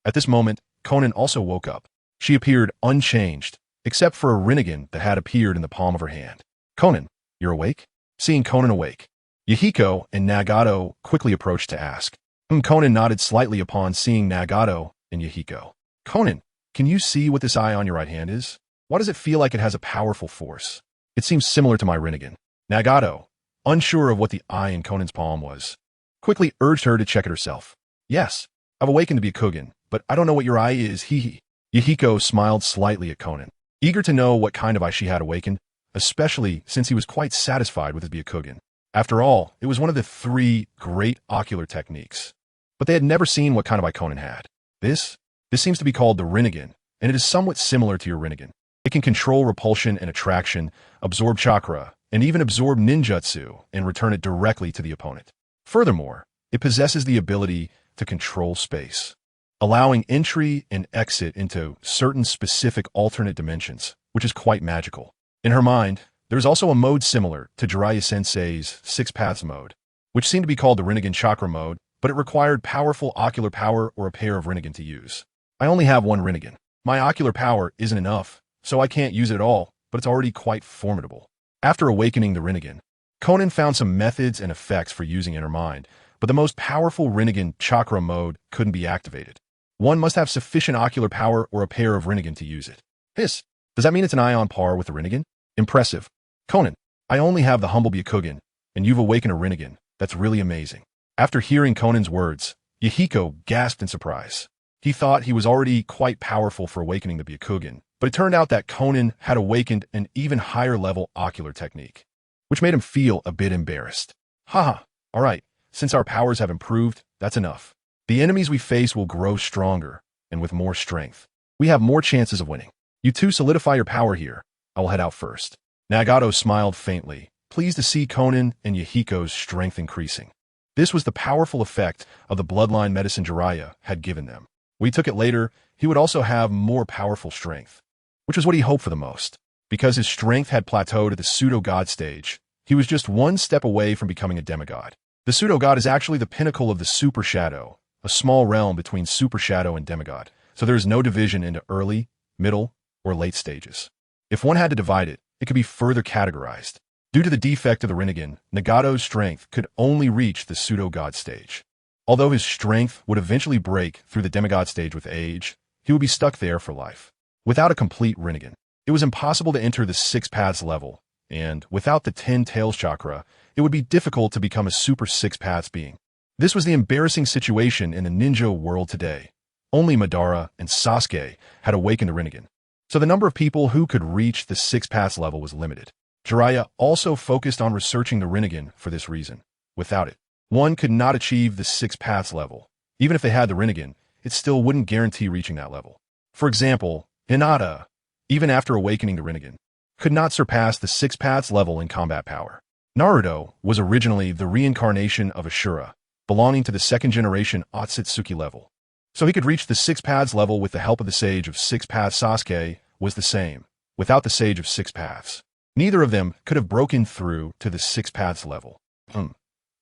At this moment, Konan also woke up. She appeared unchanged, except for a Rinnegan that had appeared in the palm of her hand. Konan, you're awake? Seeing Konan awake, Yahiko and Nagato quickly approached to ask, Conan nodded slightly upon seeing Nagato and Yahiko. Conan, can you see what this eye on your right hand is? Why does it feel like it has a powerful force? It seems similar to my Rinnegan. Nagato, unsure of what the eye in Conan's palm was, quickly urged her to check it herself. Yes, I've awakened to be a Kugan, but I don't know what your eye is, hee. Yahiko smiled slightly at Conan, eager to know what kind of eye she had awakened, especially since he was quite satisfied with his Byakugan. After all, it was one of the 3 great ocular techniques. But they had never seen what kind of eye Conan had. This seems to be called the Rinnegan, and it is somewhat similar to your Rinnegan. It can control repulsion and attraction, absorb chakra, and even absorb ninjutsu and return it directly to the opponent. Furthermore, it possesses the ability to control space, allowing entry and exit into certain specific alternate dimensions, which is quite magical. In her mind, there is also a mode similar to Jiraiya Sensei's 6 Paths mode, which seemed to be called the Rinnegan Chakra mode, but it required powerful ocular power or a pair of Rinnegan to use. I only have one Rinnegan. My ocular power isn't enough, so I can't use it at all, but it's already quite formidable. After awakening the Rinnegan, Conan found some methods and effects for using inner mind, but the most powerful Rinnegan Chakra mode couldn't be activated. One must have sufficient ocular power or a pair of Rinnegan to use it. Does that mean it's an eye on par with the Rinnegan? Impressive. Conan, I only have the humble Byakugan, and you've awakened a Rinnegan. That's really amazing. After hearing Conan's words, Yahiko gasped in surprise. He thought he was already quite powerful for awakening the Byakugan, but it turned out that Conan had awakened an even higher level ocular technique, which made him feel a bit embarrassed. Haha, alright, since our powers have improved, that's enough. The enemies we face will grow stronger, and with more strength. We have more chances of winning. You two solidify your power here. I will head out first. Nagato smiled faintly, pleased to see Conan and Yahiko's strength increasing. This was the powerful effect of the bloodline medicine Jiraiya had given them. When he took it later, he would also have more powerful strength, which was what he hoped for the most. Because his strength had plateaued at the pseudo-god stage, he was just one step away from becoming a demigod. The pseudo-god is actually the pinnacle of the super shadow, a small realm between super shadow and demigod, so there is no division into early, middle, or late stages. If one had to divide it, it could be further categorized. Due to the defect of the Rinnegan, Nagato's strength could only reach the pseudo-god stage. Although his strength would eventually break through the demigod stage with age, he would be stuck there for life. Without a complete Rinnegan, it was impossible to enter the 6 Paths level, and without the 10 Tails chakra, it would be difficult to become a super 6 Paths being. This was the embarrassing situation in the ninja world today. Only Madara and Sasuke had awakened the Rinnegan, so the number of people who could reach the 6 Paths level was limited. Jiraiya also focused on researching the Rinnegan for this reason. Without it, one could not achieve the 6 Paths level. Even if they had the Rinnegan, it still wouldn't guarantee reaching that level. For example, Hinata, even after awakening the Rinnegan, could not surpass the 6 Paths level in combat power. Naruto was originally the reincarnation of Ashura, belonging to the 2nd generation Otsutsuki level. So he could reach the 6 Paths level with the help of the Sage of 6 Paths. Sasuke was the same, without the Sage of 6 Paths. Neither of them could have broken through to the 6 Paths level.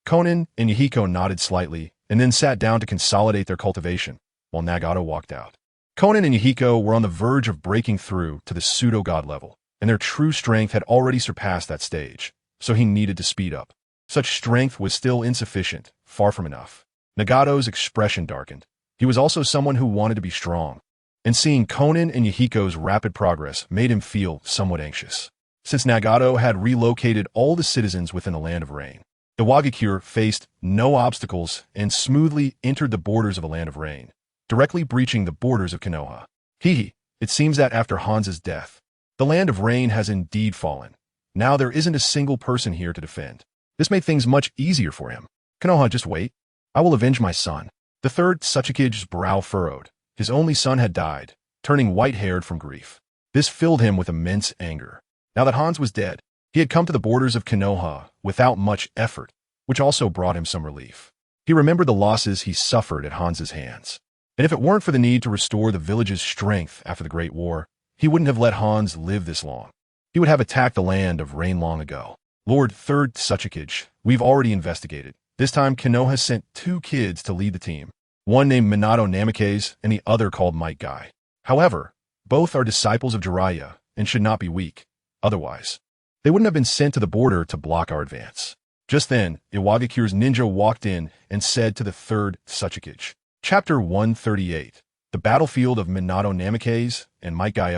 Conan and Yahiko nodded slightly and then sat down to consolidate their cultivation, while Nagato walked out. Conan and Yahiko were on the verge of breaking through to the pseudo-god level, and their true strength had already surpassed that stage, so he needed to speed up. Such strength was still insufficient, far from enough. Nagato's expression darkened. He was also someone who wanted to be strong, and seeing Conan and Yahiko's rapid progress made him feel somewhat anxious. Since Nagato had relocated all the citizens within the Land of Rain, the Wagakure faced no obstacles and smoothly entered the borders of the Land of Rain, directly breaching the borders of Konoha. It seems that after Hansa's death, the Land of Rain has indeed fallen. Now there isn't a single person here to defend. This made things much easier for him. Konoha, just wait. I will avenge my son. The third Tsuchikage's brow furrowed. His only son had died, turning white-haired from grief. This filled him with immense anger. Now that Hans was dead, he had come to the borders of Konoha without much effort, which also brought him some relief. He remembered the losses he suffered at Hans's hands. And if it weren't for the need to restore the village's strength after the Great War, he wouldn't have let Hans live this long. He would have attacked the Land of Rain long ago. Lord Third Tsuchikage, we've already investigated. This time Konoha sent 2 kids to lead the team. One named Minato Namikaze and the other called Might Guy. However, both are disciples of Jiraiya and should not be weak. Otherwise, they wouldn't have been sent to the border to block our advance. Just then, Iwagakure's ninja walked in and said to the third Tsuchikage. Chapter 138. The Battlefield of Minato Namikaze and Might Guy.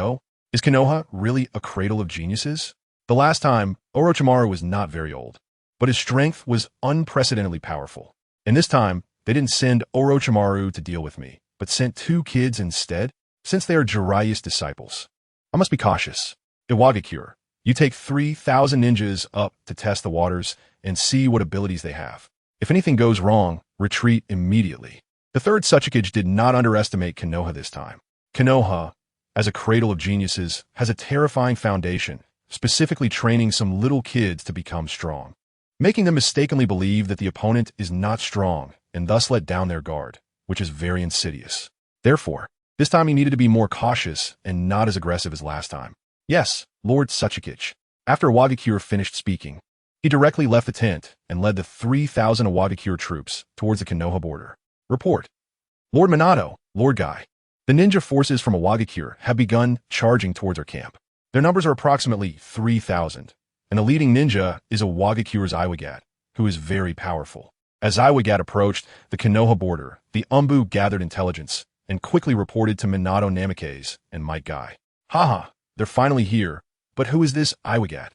Is Konoha really a cradle of geniuses? The last time, Orochimaru was not very old, but his strength was unprecedentedly powerful. And this time, they didn't send Orochimaru to deal with me, but sent 2 kids instead, since they are Jiraiya's disciples. I must be cautious. Iwagakure, you take 3,000 ninjas up to test the waters and see what abilities they have. If anything goes wrong, retreat immediately. The third Tsuchikage did not underestimate Konoha this time. Konoha, as a cradle of geniuses, has a terrifying foundation, specifically training some little kids to become strong, making them mistakenly believe that the opponent is not strong and thus let down their guard, which is very insidious. Therefore, this time he needed to be more cautious and not as aggressive as last time. Yes, Lord Tsuchikage. After Iwagakure finished speaking, he directly left the tent and led the 3,000 Iwagakure troops towards the Konoha border. Report. Lord Minato, Lord Guy. The ninja forces from Iwagakure have begun charging towards our camp. Their numbers are approximately 3,000, and the leading ninja is Iwagakure's Iwagat, who is very powerful. As Iwagat approached the Konoha border, the Umbu gathered intelligence and quickly reported to Minato Namikaze and Might Guy. Haha, they're finally here, but who is this Iwagat?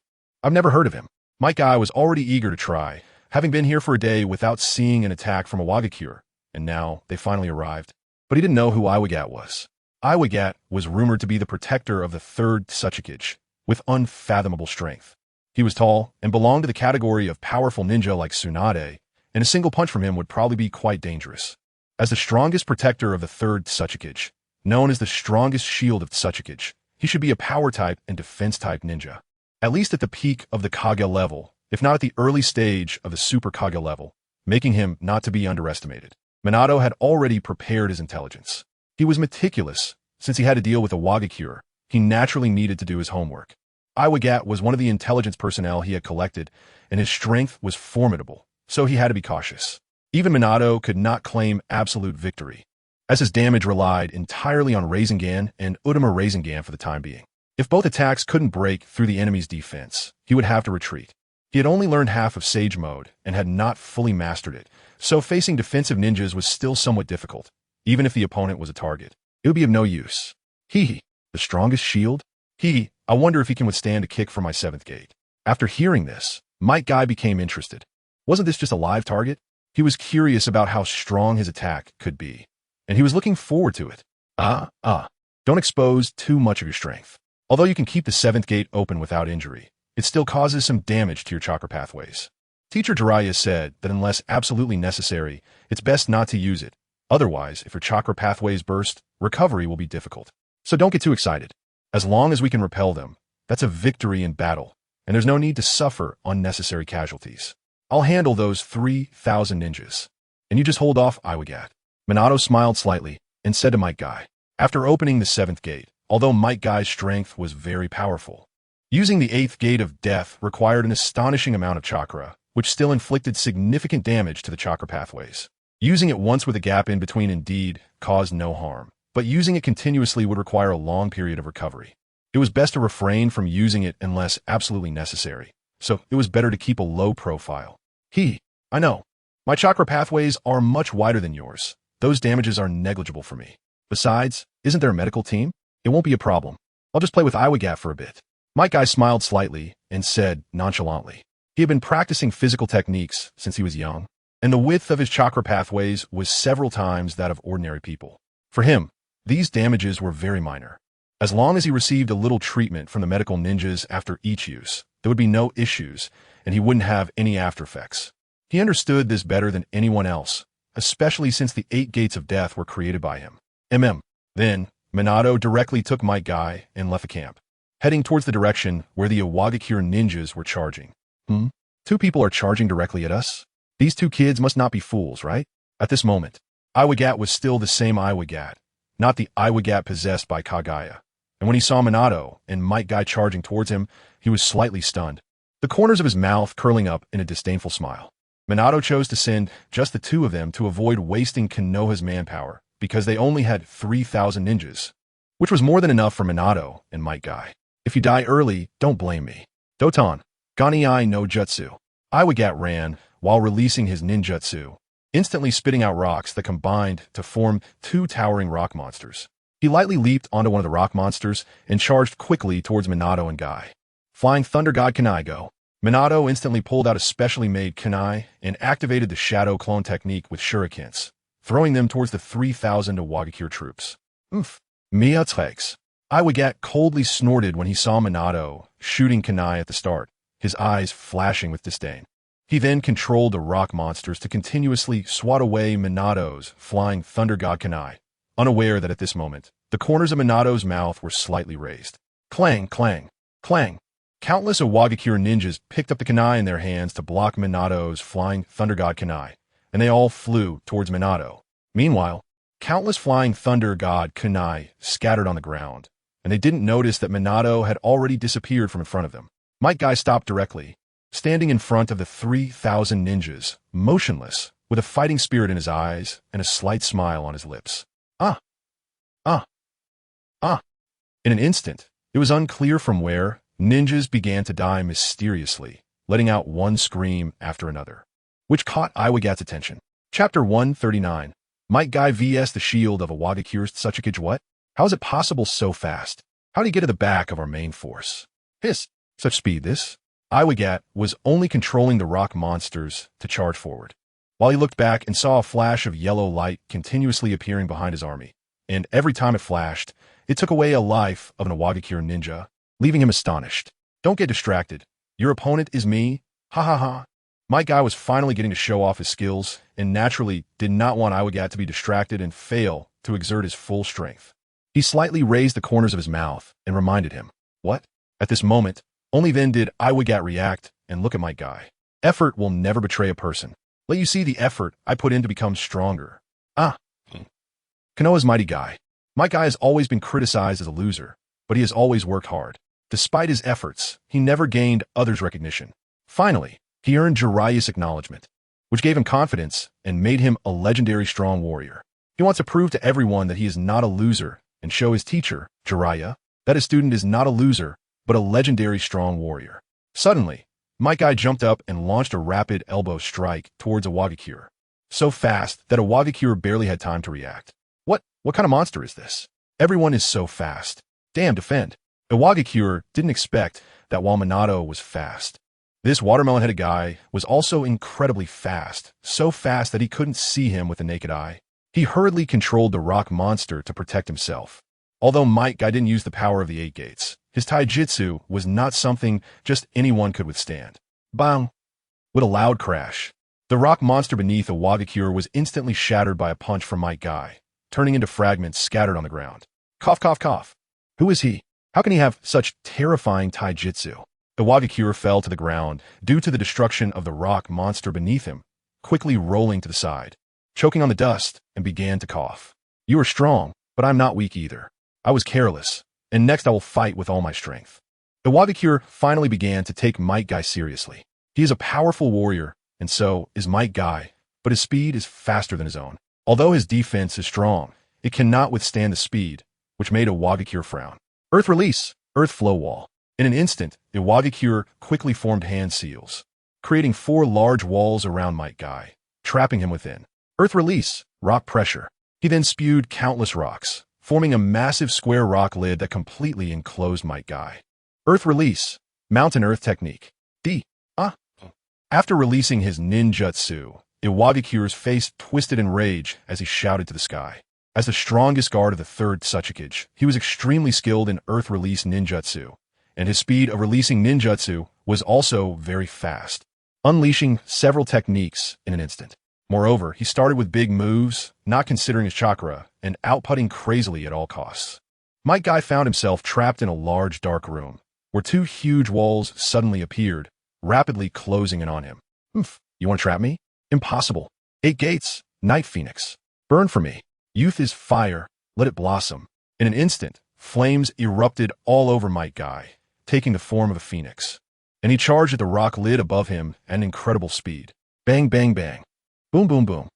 I've never heard of him. Might Guy was already eager to try, having been here for a day without seeing an attack from Iwagakure, and now they finally arrived. But he didn't know who Iwagat was. Iwagat was rumored to be the protector of the third Tsuchikage, with unfathomable strength. He was tall and belonged to the category of powerful ninja like Tsunade, and a single punch from him would probably be quite dangerous. As the strongest protector of the third Tsuchikage, known as the strongest shield of Tsuchikage, he should be a power-type and defense-type ninja, at least at the peak of the Kage level, if not at the early stage of the Super Kage level, making him not to be underestimated. Minato had already prepared his intelligence. He was meticulous. Since he had to deal with Iwagakure, he naturally needed to do his homework. Iwagat was one of the intelligence personnel he had collected, and his strength was formidable, so he had to be cautious. Even Minato could not claim absolute victory, as his damage relied entirely on Rasengan and Udama Rasengan for the time being. If both attacks couldn't break through the enemy's defense, he would have to retreat. He had only learned half of Sage Mode and had not fully mastered it, so facing defensive ninjas was still somewhat difficult, even if the opponent was a target. It would be of no use. The strongest shield? I wonder if he can withstand a kick from my 7th gate. After hearing this, Might Guy became interested. Wasn't this just a live target? He was curious about how strong his attack could be, and he was looking forward to it. Don't expose too much of your strength. Although you can keep the 7th gate open without injury, it still causes some damage to your chakra pathways. Teacher Jiraiya said that unless absolutely necessary, it's best not to use it. Otherwise, if your chakra pathways burst, recovery will be difficult. So don't get too excited. As long as we can repel them, that's a victory in battle, and there's no need to suffer unnecessary casualties. I'll handle those 3,000 ninjas. And you just hold off, Iwagat. Minato smiled slightly and said to Might Guy. After opening the 7th gate, although Might Guy's strength was very powerful, using the 8th gate of death required an astonishing amount of chakra, which still inflicted significant damage to the chakra pathways. Using it once with a gap in between indeed caused no harm, but using it continuously would require a long period of recovery. It was best to refrain from using it unless absolutely necessary, so it was better to keep a low profile. I know. My chakra pathways are much wider than yours. Those damages are negligible for me. Besides, isn't there a medical team? It won't be a problem. I'll just play with Iwagat for a bit. Might Guy smiled slightly and said nonchalantly. He had been practicing physical techniques since he was young, and the width of his chakra pathways was several times that of ordinary people. For him, these damages were very minor. As long as he received a little treatment from the medical ninjas after each use, there would be no issues, and he wouldn't have any after effects. He understood this better than anyone else, especially since the 8 gates of death were created by him. Then, Minato directly took Might Guy and left the camp, heading towards the direction where the Iwagakure ninjas were charging. 2 people are charging directly at us? These 2 kids must not be fools, right? At this moment, Iwagat was still the same Iwagat, not the Iwagat possessed by Kagaya. And when he saw Minato and Might Guy charging towards him, he was slightly stunned, the corners of his mouth curling up in a disdainful smile. Minato chose to send just the 2 of them to avoid wasting Konoha's manpower, because they only had 3,000 ninjas, which was more than enough for Minato and Might Guy. If you die early, don't blame me. Doton, Ganiai no Jutsu. Iwagat ran while releasing his ninjutsu, instantly spitting out rocks that combined to form two towering rock monsters. He lightly leaped onto one of the rock monsters and charged quickly towards Minato and Guy. Flying Thunder God Kunai Go. Minato instantly pulled out a specially made kunai and activated the Shadow Clone technique with shurikens, throwing them towards the 3,000 Awagakure troops. Oof. Mia Trex. Iwagat coldly snorted when he saw Minato shooting kunai at the start, his eyes flashing with disdain. He then controlled the rock monsters to continuously swat away Minato's flying Thunder God kunai, unaware that at this moment, the corners of Minato's mouth were slightly raised. Clang, clang, clang. Countless Awagakure ninjas picked up the kunai in their hands to block Minato's flying Thunder God kunai, and they all flew towards Minato. Meanwhile, countless flying Thunder God kunai scattered on the ground, and they didn't notice that Minato had already disappeared from in front of them. Might Guy stopped directly, standing in front of the 3,000 ninjas, motionless, with a fighting spirit in his eyes and a slight smile on his lips. Ah! Ah! Ah! In an instant, it was unclear from where, ninjas began to die mysteriously, letting out one scream after another, which caught Iwagat's attention. Chapter 139. Might Guy vs. the shield of Awagakure's Tsuchikage. What? How is it possible so fast? How did he get to the back of our main force? Hiss! Such speed this? Iwagat was only controlling the rock monsters to charge forward, while he looked back and saw a flash of yellow light continuously appearing behind his army, and every time it flashed, it took away a life of an Awagakure ninja, leaving him astonished. Don't get distracted. Your opponent is me? Ha ha ha. My guy was finally getting to show off his skills, and naturally did not want Iwagat to be distracted and fail to exert his full strength. He slightly raised the corners of his mouth and reminded him. What? At this moment, only then did Iwagat react and look at my guy. Effort will never betray a person. Let you see the effort I put in to become stronger. Ah. Konoha's mighty guy. My guy has always been criticized as a loser, but he has always worked hard. Despite his efforts, he never gained others' recognition. Finally, he earned Jiraiya's acknowledgement, which gave him confidence and made him a legendary strong warrior. He wants to prove to everyone that he is not a loser and show his teacher, Jiraiya, that his student is not a loser, but a legendary strong warrior. Suddenly, Might Guy jumped up and launched a rapid elbow strike towards Awagakure, so fast that Awagakure barely had time to react. What kind of monster is this? Everyone is so fast. Damn, defend. Awagakure didn't expect that while Minato was fast, this watermelon-headed guy was also incredibly fast, so fast that he couldn't see him with the naked eye. He hurriedly controlled the rock monster to protect himself. Although Might Guy didn't use the power of the 8 gates, his taijutsu was not something just anyone could withstand. Bang! With a loud crash, the rock monster beneath Awagakure was instantly shattered by a punch from Might Guy, turning into fragments scattered on the ground. Cough, cough, cough. Who is he? How can he have such terrifying taijutsu? Awagakure fell to the ground due to the destruction of the rock monster beneath him, quickly rolling to the side, choking on the dust, and began to cough. You are strong, but I'm not weak either. I was careless, and next I will fight with all my strength. Awagakure finally began to take Might Guy seriously. He is a powerful warrior, and so is Might Guy, but his speed is faster than his own. Although his defense is strong, it cannot withstand the speed, which made Awagakure frown. Earth release, earth flow wall. In an instant, Awagakure quickly formed hand seals, creating 4 large walls around Might Guy, trapping him within. Earth release, rock pressure. He then spewed countless rocks, forming a massive square rock lid that completely enclosed Might Guy. Earth release, mountain earth technique. After releasing his ninjutsu, Awagakure's face twisted in rage as he shouted to the sky. As the strongest guard of the 3rd Tsuchikage, he was extremely skilled in earth release ninjutsu, and his speed of releasing ninjutsu was also very fast, unleashing several techniques in an instant. Moreover, he started with big moves, not considering his chakra, and outputting crazily at all costs. Might Guy found himself trapped in a large dark room, where 2 huge walls suddenly appeared, rapidly closing in on him. You want to trap me? Impossible. 8 gates, Night Phoenix. Burn for me. Youth is fire, let it blossom. In an instant, flames erupted all over Might Guy, taking the form of a phoenix, and he charged at the rock lid above him at an incredible speed. Bang, bang, bang. Boom, boom, boom.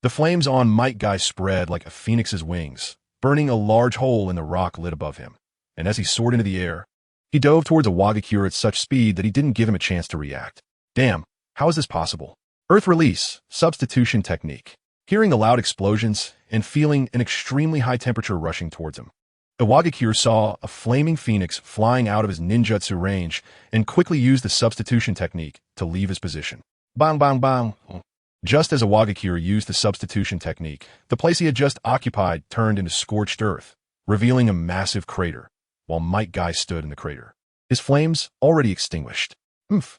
The flames on Might Guy spread like a phoenix's wings, burning a large hole in the rock lid above him, and as he soared into the air, he dove towards Awagakure at such speed that he didn't give him a chance to react. Damn, How is this possible? Earth release, substitution technique. Hearing the loud explosions and feeling an extremely high temperature rushing towards him, Iwagakure saw a flaming phoenix flying out of his ninjutsu range and quickly used the substitution technique to leave his position. Bang, bang, bang. Just as Iwagakure used the substitution technique, the place he had just occupied turned into scorched earth, revealing a massive crater, while Might Guy stood in the crater, his flames already extinguished.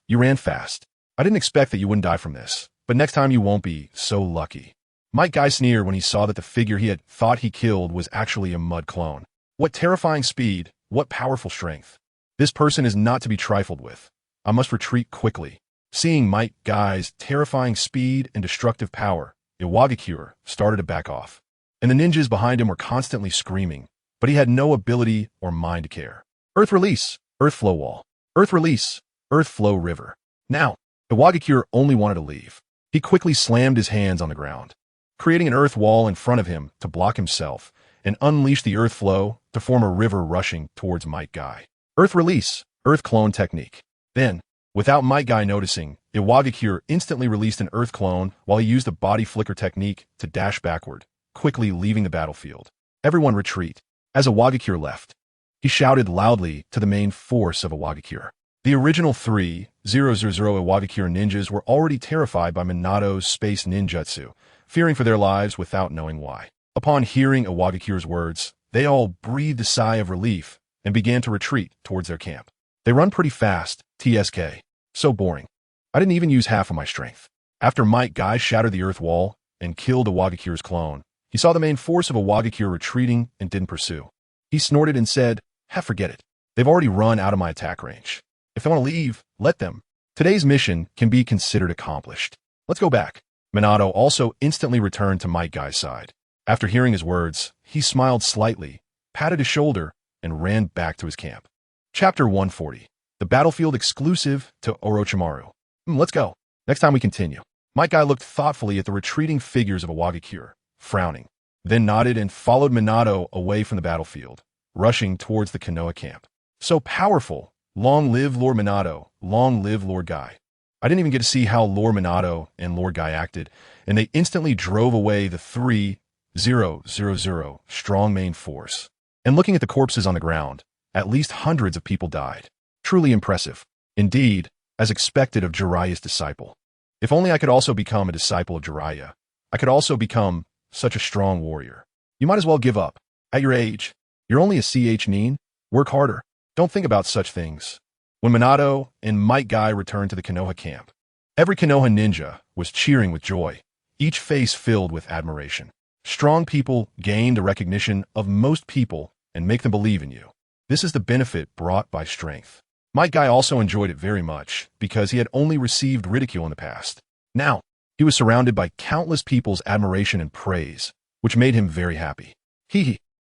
You ran fast. I didn't expect that you wouldn't die from this, but next time you won't be so lucky. Might Guy sneered when he saw that the figure he had thought he killed was actually a mud clone. What terrifying speed, what powerful strength. This person is not to be trifled with. I must retreat quickly. Seeing Might Guy's terrifying speed and destructive power, Iwagakure started to back off. And the ninjas behind him were constantly screaming, but he had no ability or mind to care. Earth release, earth flow wall. Earth release, earth flow river. Now, Iwagakure only wanted to leave. He quickly slammed his hands on the ground, creating an earth wall in front of him to block himself, and unleashed the earth flow to form a river rushing towards Might Guy. Earth release, earth clone technique. Then, without Might Guy noticing, Iwagakure instantly released an earth clone while he used the body flicker technique to dash backward, quickly leaving the battlefield. Everyone retreat. As Iwagakure left, he shouted loudly to the main force of Iwagakure. The original 3,000 Iwagakure ninjas were already terrified by Minato's space ninjutsu, fearing for their lives without knowing why. Upon hearing Iwagakure's words, they all breathed a sigh of relief and began to retreat towards their camp. They run pretty fast, TSK. So boring. I didn't even use half of my strength. After Might Guy shattered the earth wall and killed Iwagakure's clone, he saw the main force of Iwagakure retreating and didn't pursue. He snorted and said, forget it. They've already run out of my attack range. If they want to leave, let them. Today's mission can be considered accomplished. Let's go back. Minato also instantly returned to Might Guy's side. After hearing his words, he smiled slightly, patted his shoulder, and ran back to his camp. Chapter 140. The battlefield exclusive to Orochimaru. Let's go. Next time we continue. Might Guy looked thoughtfully at the retreating figures of Iwagakure, frowning, then nodded and followed Minato away from the battlefield, rushing towards the Konoha camp. So powerful. Long live Lord Minato. Long live Lord Guy. I didn't even get to see how Lord Minato and Lord Guy acted, and they instantly drove away the 3,000 strong main force. And looking at the corpses on the ground, at least hundreds of people died. Truly impressive. Indeed, as expected of Jiraiya's disciple. If only I could also become a disciple of Jiraiya. I could also become such a strong warrior. You might as well give up. At your age, you're only a nin. Work harder. Don't think about such things. When Minato and Might Guy returned to the Konoha camp, every Konoha ninja was cheering with joy, each face filled with admiration. Strong people gain the recognition of most people and make them believe in you. This is the benefit brought by strength. Might Guy also enjoyed it very much because he had only received ridicule in the past. Now, he was surrounded by countless people's admiration and praise, which made him very happy.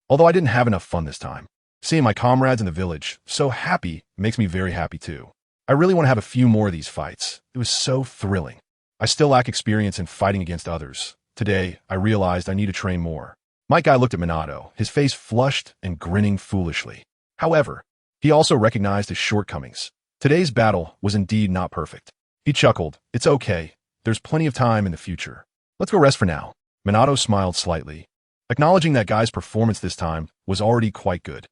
Although I didn't have enough fun this time. Seeing my comrades in the village so happy makes me very happy too. I really want to have a few more of these fights. It was so thrilling. I still lack experience in fighting against others. Today, I realized I need to train more. Might Guy looked at Minato, his face flushed and grinning foolishly. However, he also recognized his shortcomings. Today's battle was indeed not perfect. He chuckled. It's okay. There's plenty of time in the future. Let's go rest for now. Minato smiled slightly, acknowledging that Guy's performance this time was already quite good.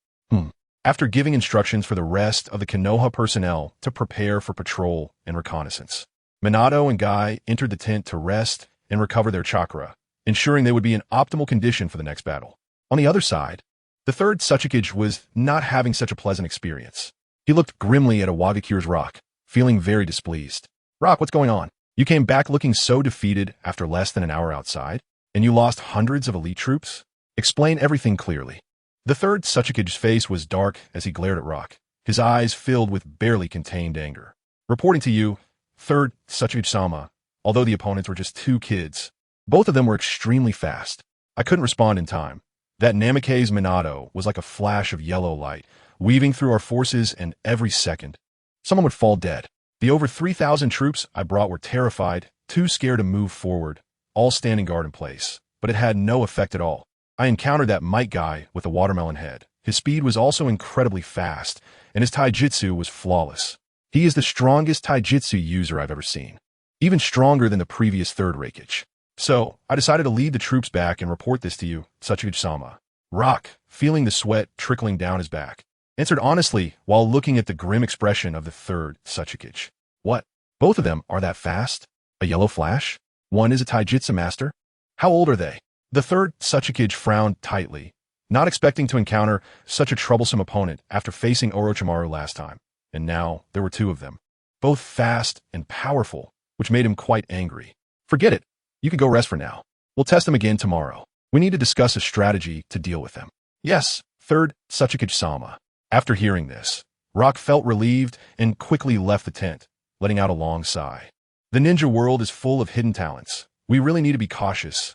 After giving instructions for the rest of the Konoha personnel to prepare for patrol and reconnaissance, Minato and Guy entered the tent to rest and recover their chakra, ensuring they would be in optimal condition for the next battle. On the other side, the third Tsuchikage was not having such a pleasant experience. He looked grimly at Iwagakure's rock, feeling very displeased. Rock, what's going on? You came back looking so defeated after less than an hour outside, and you lost hundreds of elite troops? Explain everything clearly. The third Tsuchikage's face was dark as he glared at Rock, his eyes filled with barely contained anger. Reporting to you, third Tsuchikage-sama, although the opponents were just 2 kids, both of them were extremely fast. I couldn't respond in time. That Namikaze Minato was like a flash of yellow light, weaving through our forces, and every second, someone would fall dead. The over 3,000 troops I brought were terrified, too scared to move forward, all standing guard in place, but it had no effect at all. I encountered that Might Guy with a watermelon head. His speed was also incredibly fast, and his taijutsu was flawless. He is the strongest taijutsu user I've ever seen. even stronger than the previous third Raikage. So, I decided to lead the troops back and report this to you, Sachikage-sama. Rock, feeling the sweat trickling down his back, answered honestly while looking at the grim expression of the third Sachikage. What? Both of them are that fast? A yellow flash? One is a taijutsu master? How old are they? The third Sachikage frowned tightly, not expecting to encounter such a troublesome opponent after facing Orochimaru last time. And now, there were two of them. Both fast and powerful, which made him quite angry. Forget it. You can go rest for now. We'll test them again tomorrow. We need to discuss a strategy to deal with them. Yes, third Sachikage-sama. After hearing this, Rock felt relieved and quickly left the tent, letting out a long sigh. The ninja world is full of hidden talents. We really need to be cautious,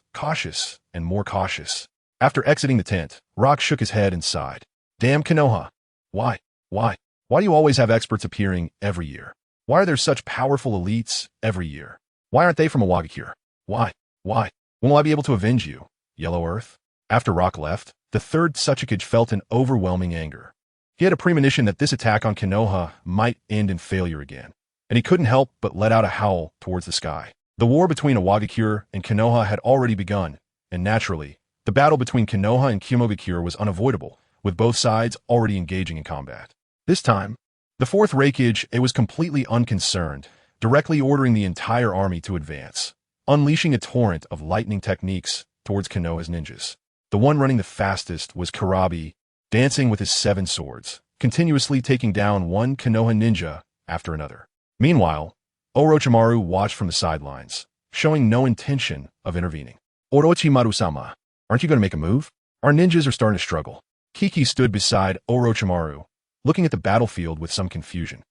and more cautious. After exiting the tent, Rock shook his head and sighed. Damn Konoha. Why do you always have experts appearing every year? Why are there such powerful elites every year? Why aren't they from Awakens? Why? When will I be able to avenge you, Yellow Earth? After Rock left, the third Sachikage felt an overwhelming anger. He had a premonition that this attack on Konoha might end in failure again, and he couldn't help but let out a howl towards the sky. The war between Awakens and Konoha had already begun, and naturally, the battle between Konoha and Kumogakure was unavoidable, with both sides already engaging in combat. This time, the fourth Raikage was completely unconcerned, directly ordering the entire army to advance, unleashing a torrent of lightning techniques towards Konoha's ninjas. The one running the fastest was Kurabi, dancing with his 7 swords, continuously taking down one Konoha ninja after another. Meanwhile, Orochimaru watched from the sidelines, showing no intention of intervening. Orochimaru-sama, aren't you going to make a move? Our ninjas are starting to struggle. Kiki stood beside Orochimaru, looking at the battlefield with some confusion.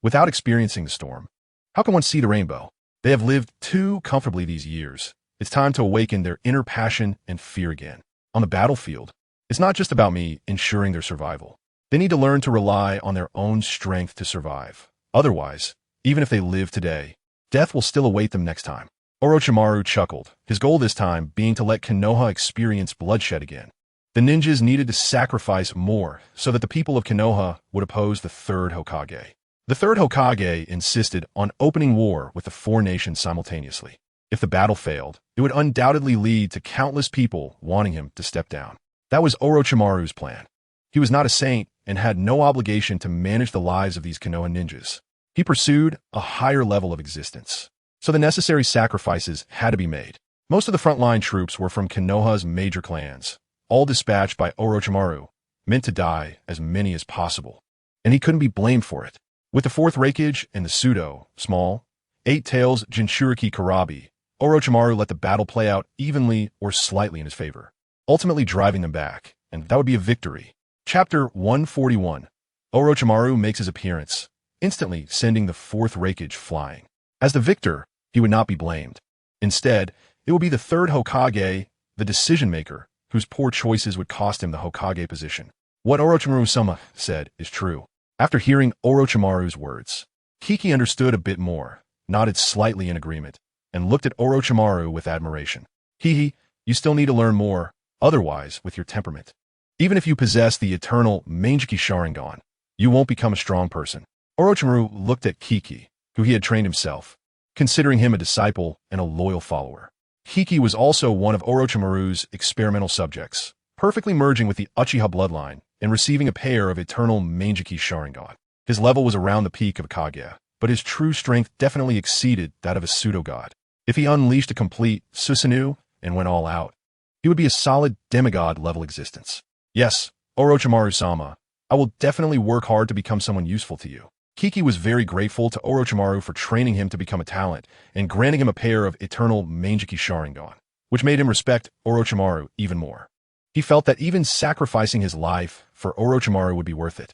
Without experiencing the storm, how can one see the rainbow? They have lived too comfortably these years. It's time to awaken their inner passion and fear again. On the battlefield, it's not just about me ensuring their survival. They need to learn to rely on their own strength to survive. Otherwise, even if they live today, death will still await them next time. Orochimaru chuckled, his goal this time being to let Konoha experience bloodshed again. The ninjas needed to sacrifice more so that the people of Konoha would oppose the third Hokage. The third Hokage insisted on opening war with the 4 nations simultaneously. If the battle failed, it would undoubtedly lead to countless people wanting him to step down. That was Orochimaru's plan. He was not a saint and had no obligation to manage the lives of these Konoha ninjas. He pursued a higher level of existence, so the necessary sacrifices had to be made. Most of the frontline troops were from Konoha's major clans, all dispatched by Orochimaru, meant to die as many as possible, and he couldn't be blamed for it. With the 4th Raikage and the small, 8 Tails Jinchuriki Kurabi, Orochimaru let the battle play out evenly or slightly in his favor, ultimately driving them back, and that would be a victory. Chapter 141. Orochimaru makes his appearance, instantly sending the 4th Raikage flying. As the victor, he would not be blamed. Instead, it would be the 3rd Hokage, the decision-maker, whose poor choices would cost him the Hokage position. What Orochimaru-sama said is true. After hearing Orochimaru's words, Kiki understood a bit more, nodded slightly in agreement, and looked at Orochimaru with admiration. You still need to learn more, otherwise, with your temperament. Even if you possess the eternal Mangeki Sharingan, you won't become a strong person. Orochimaru looked at Kiki, who he had trained himself, considering him a disciple and a loyal follower. Kiki was also one of Orochimaru's experimental subjects, perfectly merging with the Uchiha bloodline and receiving a pair of eternal Mangeki Sharingan. His level was around the peak of a Kage, but his true strength definitely exceeded that of a pseudo-god. If he unleashed a complete Susanoo and went all out, he would be a solid demigod-level existence. Yes, Orochimaru-sama, I will definitely work hard to become someone useful to you. Kiki was very grateful to Orochimaru for training him to become a talent and granting him a pair of eternal Mangeki Sharingan, which made him respect Orochimaru even more. He felt that even sacrificing his life for Orochimaru would be worth it.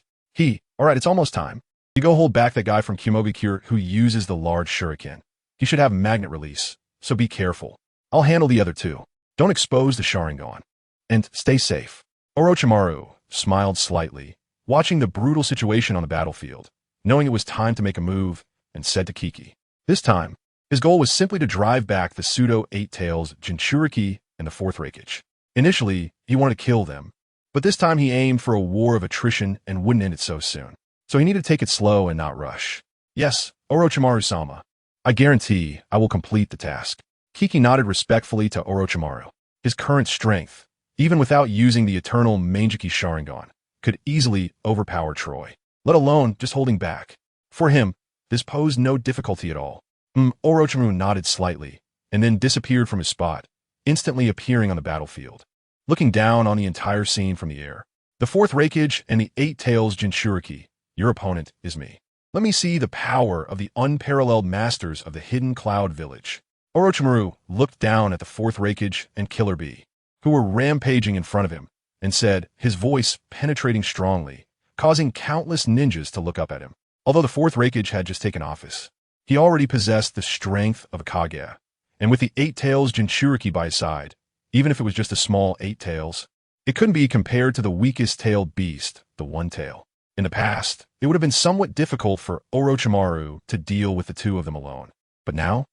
Alright, it's almost time. You go hold back that guy from Kumogakure who uses the large shuriken. He should have magnet release, so be careful. I'll handle the other 2. Don't expose the Sharingan. And stay safe. Orochimaru smiled slightly, watching the brutal situation on the battlefield, knowing it was time to make a move, and said to Kiki. This time, his goal was simply to drive back the pseudo 8 Tails Jinchuriki and the 4th Raikage. Initially, he wanted to kill them, but this time he aimed for a war of attrition and wouldn't end it so soon. So he needed to take it slow and not rush. Yes, Orochimaru-sama, I guarantee I will complete the task. Kiki nodded respectfully to Orochimaru. His current strength, even without using the eternal Mangeki Sharingan, could easily overpower Troy, let alone just holding back. For him, this posed no difficulty at all. Orochimaru nodded slightly, and then disappeared from his spot, instantly appearing on the battlefield. Looking down on the entire scene from the air, the fourth Raikage and the Eight Tails Jinchuriki, your opponent is me. Let me see the power of the unparalleled masters of the Hidden Cloud Village. Orochimaru looked down at the fourth Raikage and Killer Bee, who were rampaging in front of him, and said, his voice penetrating strongly, causing countless ninjas to look up at him. Although the fourth Raikage had just taken office, he already possessed the strength of a Kage, and with the Eight Tails Jinchuriki by his side, even if it was just a small 8 tails, it couldn't be compared to the weakest tailed beast, the One Tail. In the past, it would have been somewhat difficult for Orochimaru to deal with the two of them alone. But now,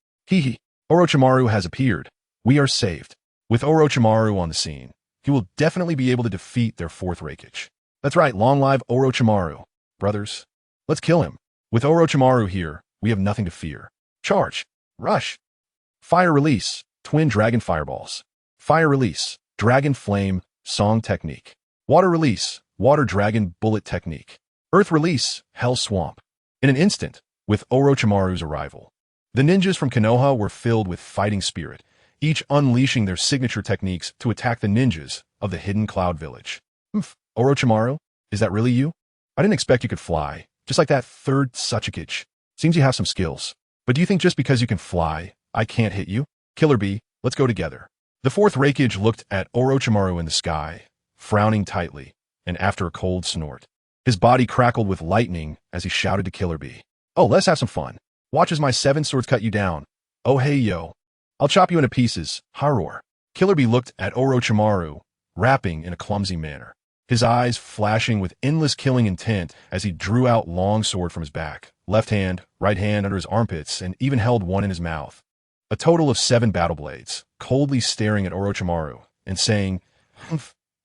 Orochimaru has appeared. We are saved. With Orochimaru on the scene, he will definitely be able to defeat their fourth Raikage. That's right, long live Orochimaru. Brothers, let's kill him. With Orochimaru here, we have nothing to fear. Charge. Rush. Fire release. Twin Dragon Fireballs. Fire release. Dragon Flame. Song Technique. Water release. Water Dragon Bullet Technique. Earth release. Hell Swamp. In an instant, with Orochimaru's arrival, the ninjas from Konoha were filled with fighting spirit, each unleashing their signature techniques to attack the ninjas of the Hidden Cloud Village. Orochimaru, is that really you? I didn't expect you could fly, just like that third Sachikage. Seems you have some skills. But do you think just because you can fly, I can't hit you? Killer Bee, let's go together. The fourth Raikage looked at Orochimaru in the sky, frowning tightly, and after a cold snort, his body crackled with lightning as he shouted to Killer Bee. Oh, let's have some fun. Watch as my 7 swords cut you down. Oh hey yo. I'll chop you into pieces. Horror. Killer Bee looked at Orochimaru, rapping in a clumsy manner, his eyes flashing with endless killing intent as he drew out long sword from his back, left hand, right hand under his armpits, and even held one in his mouth. A total of 7 battle blades, coldly staring at Orochimaru and saying,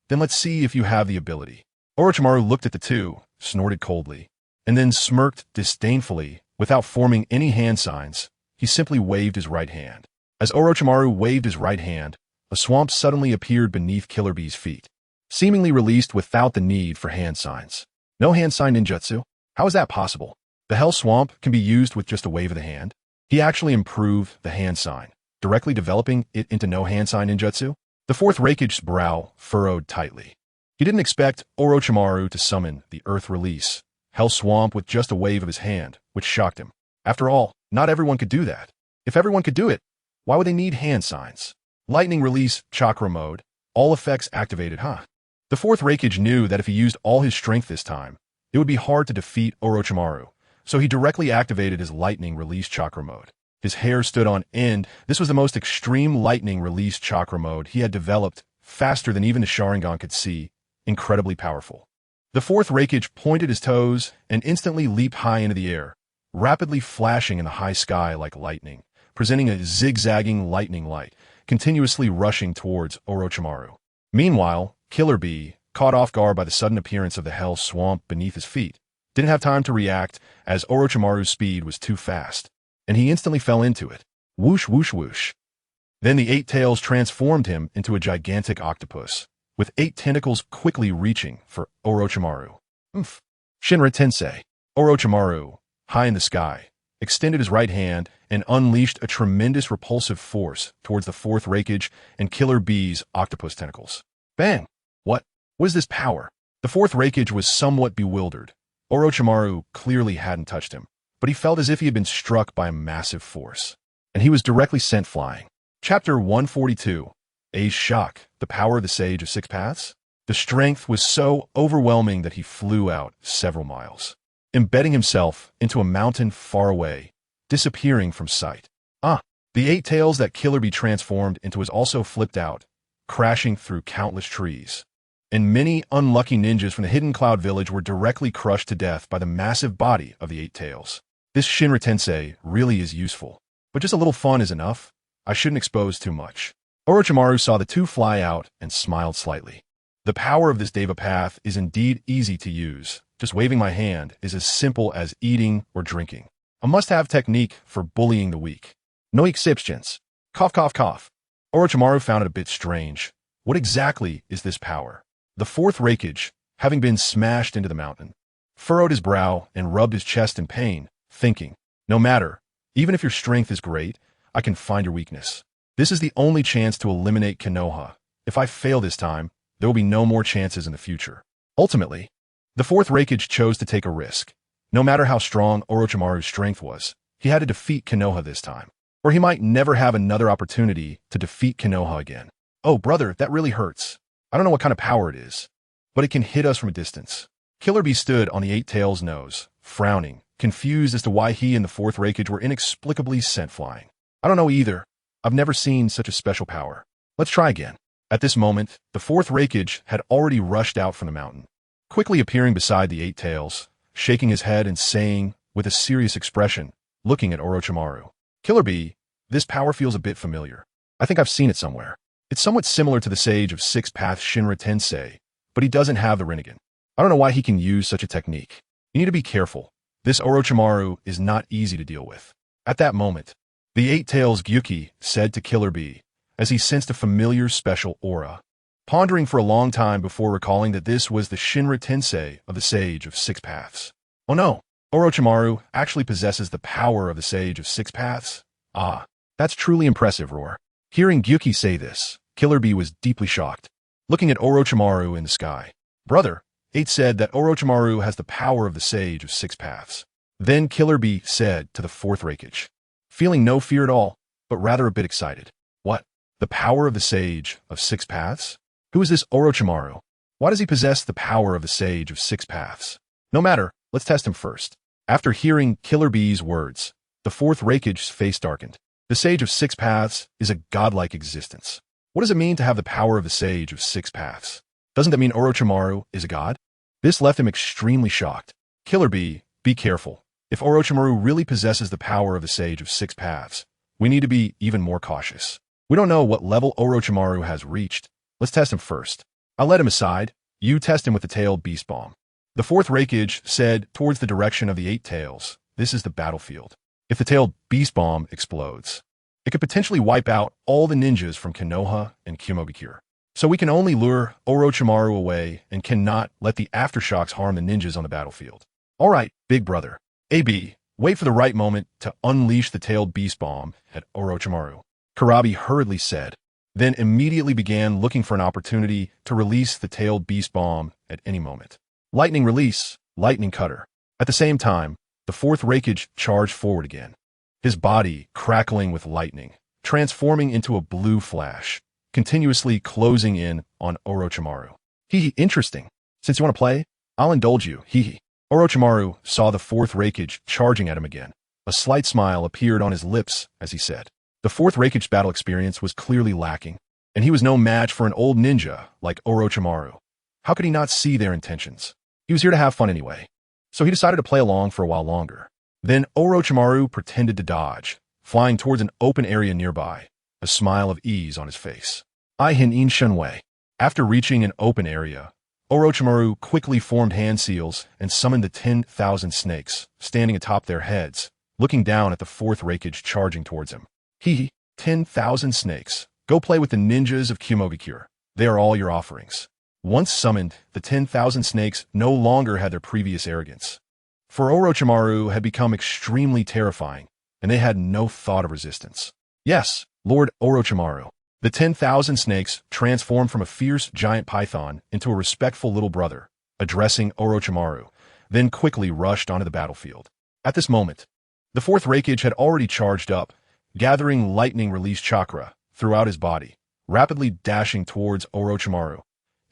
then let's see if you have the ability. Orochimaru looked at the two, snorted coldly, and then smirked disdainfully without forming any hand signs. He simply waved his right hand. As Orochimaru waved his right hand, a swamp suddenly appeared beneath Killer Bee's feet, seemingly released without the need for hand signs. No hand sign ninjutsu? How is that possible? The Hell Swamp can be used with just a wave of the hand. He actually improved the hand sign, directly developing it into no hand sign ninjutsu. The fourth Raikage's brow furrowed tightly. He didn't expect Orochimaru to summon the Earth Release, Hell Swamp with just a wave of his hand, which shocked him. After all, not everyone could do that. If everyone could do it, why would they need hand signs? Lightning Release, Chakra Mode, all effects activated, huh? The fourth Raikage knew that if he used all his strength this time, it would be hard to defeat Orochimaru, so he directly activated his Lightning Release Chakra Mode. His hair stood on end. This was the most extreme Lightning Release Chakra Mode he had developed, faster than even the Sharingan could see, incredibly powerful. The fourth Raikage pointed his toes and instantly leaped high into the air, rapidly flashing in the high sky like lightning, presenting a zigzagging lightning light, continuously rushing towards Orochimaru. Meanwhile, Killer Bee, caught off guard by the sudden appearance of the Hell Swamp beneath his feet, didn't have time to react as Orochimaru's speed was too fast, and he instantly fell into it. Whoosh, whoosh, whoosh. Then the 8 tails transformed him into a gigantic octopus, with 8 tentacles quickly reaching for Orochimaru. Shinra Tensei. Orochimaru, high in the sky, extended his right hand and unleashed a tremendous repulsive force towards the fourth Raikage and Killer Bee's octopus tentacles. Bang! What is this power? The fourth Raikage was somewhat bewildered. Orochimaru clearly hadn't touched him, but he felt as if he had been struck by a massive force, and he was directly sent flying. Chapter 142. A's Shock, the power of the Sage of Six Paths? The strength was so overwhelming that he flew out several miles, embedding himself into a mountain far away, disappearing from sight. The 8 tails that Killer Bee transformed into was also flipped out, crashing through countless trees. And many unlucky ninjas from the Hidden Cloud Village were directly crushed to death by the massive body of the 8 tails. This Shinra Tensei really is useful, but just a little fun is enough. I shouldn't expose too much. Orochimaru saw the two fly out and smiled slightly. The power of this Deva Path is indeed easy to use. Just waving my hand is as simple as eating or drinking. A must-have technique for bullying the weak. No exceptions. Cough, cough, cough. Orochimaru found it a bit strange. What exactly is this power? The fourth Raikage, having been smashed into the mountain, furrowed his brow and rubbed his chest in pain, thinking, no matter, even if your strength is great, I can find your weakness. This is the only chance to eliminate Konoha. If I fail this time, there will be no more chances in the future. Ultimately, the fourth Raikage chose to take a risk. No matter how strong Orochimaru's strength was, he had to defeat Konoha this time, or he might never have another opportunity to defeat Konoha again. Oh, brother, that really hurts. I don't know what kind of power it is, but it can hit us from a distance. Killer Bee stood on the Eight Tails' nose, frowning, confused as to why he and the fourth Raikage were inexplicably sent flying. I don't know either. I've never seen such a special power. Let's try again. At this moment, the fourth Raikage had already rushed out from the mountain, quickly appearing beside the Eight Tails, shaking his head and saying, with a serious expression, looking at Orochimaru, Killer Bee, this power feels a bit familiar. I think I've seen it somewhere. It's somewhat similar to the Sage of Six Paths Shinra Tensei, but he doesn't have the Rinnegan. I don't know why he can use such a technique. You need to be careful. This Orochimaru is not easy to deal with. At that moment, the Eight Tails Gyuki said to Killer Bee, as he sensed a familiar special aura, pondering for a long time before recalling that this was the Shinra Tensei of the Sage of Six Paths. Oh no, Orochimaru actually possesses the power of the Sage of Six Paths? Ah, that's truly impressive, Roar. Hearing Gyuki say this, Killer Bee was deeply shocked, looking at Orochimaru in the sky. Brother, Eight said that Orochimaru has the power of the Sage of Six Paths. Then Killer Bee said to the fourth Raikage, feeling no fear at all, but rather a bit excited. What? The power of the Sage of Six Paths? Who is this Orochimaru? Why does he possess the power of the Sage of Six Paths? No matter, let's test him first. After hearing Killer Bee's words, the fourth Raikage's face darkened. The Sage of Six Paths is a godlike existence. What does it mean to have the power of the Sage of Six Paths? Doesn't that mean Orochimaru is a god? This left him extremely shocked. Killer Bee, be careful. If Orochimaru really possesses the power of the Sage of Six Paths, we need to be even more cautious. We don't know what level Orochimaru has reached. Let's test him first. I'll let him aside. You test him with the tailed beast bomb. The fourth Raikage said towards the direction of the Eight Tails, this is the battlefield. If the tailed beast bomb explodes, it could potentially wipe out all the ninjas from Konoha and Kumogakure. So we can only lure Orochimaru away and cannot let the aftershocks harm the ninjas on the battlefield. All right, big brother. AB, wait for the right moment to unleash the tailed beast bomb at Orochimaru, Karabi hurriedly said, then immediately began looking for an opportunity to release the tailed beast bomb at any moment. Lightning release, lightning cutter. At the same time, the fourth Raikage charged forward again, his body crackling with lightning, transforming into a blue flash, continuously closing in on Orochimaru. Hee, interesting. Since you want to play, I'll indulge you, hee. Orochimaru saw the fourth Raikage charging at him again. A slight smile appeared on his lips as he said, the fourth Raikage's battle experience was clearly lacking, and he was no match for an old ninja like Orochimaru. How could he not see their intentions? He was here to have fun anyway, so he decided to play along for a while longer. Then Orochimaru pretended to dodge, flying towards an open area nearby, a smile of ease on his face. I hin in Shenwei. After reaching an open area, Orochimaru quickly formed hand seals and summoned the 10,000 snakes, standing atop their heads, looking down at the fourth Raikage charging towards him. 10,000 snakes. Go play with the ninjas of Kumogakure. They are all your offerings. Once summoned, the 10,000 snakes no longer had their previous arrogance. For Orochimaru had become extremely terrifying, and they had no thought of resistance. Yes, Lord Orochimaru. The 10,000 snakes transformed from a fierce giant python into a respectful little brother, addressing Orochimaru, then quickly rushed onto the battlefield. At this moment, the fourth Raikage had already charged up, gathering lightning release chakra throughout his body, rapidly dashing towards Orochimaru,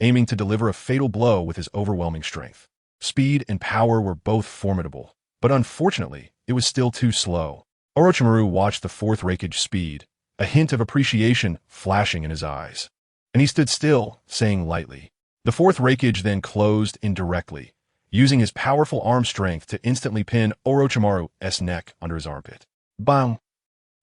aiming to deliver a fatal blow with his overwhelming strength. Speed and power were both formidable, but unfortunately, it was still too slow. Orochimaru watched the fourth Raikage's speed, a hint of appreciation flashing in his eyes. And he stood still, saying lightly. The fourth Raikage then closed in directly, using his powerful arm strength to instantly pin Orochimaru's neck under his armpit. Bang!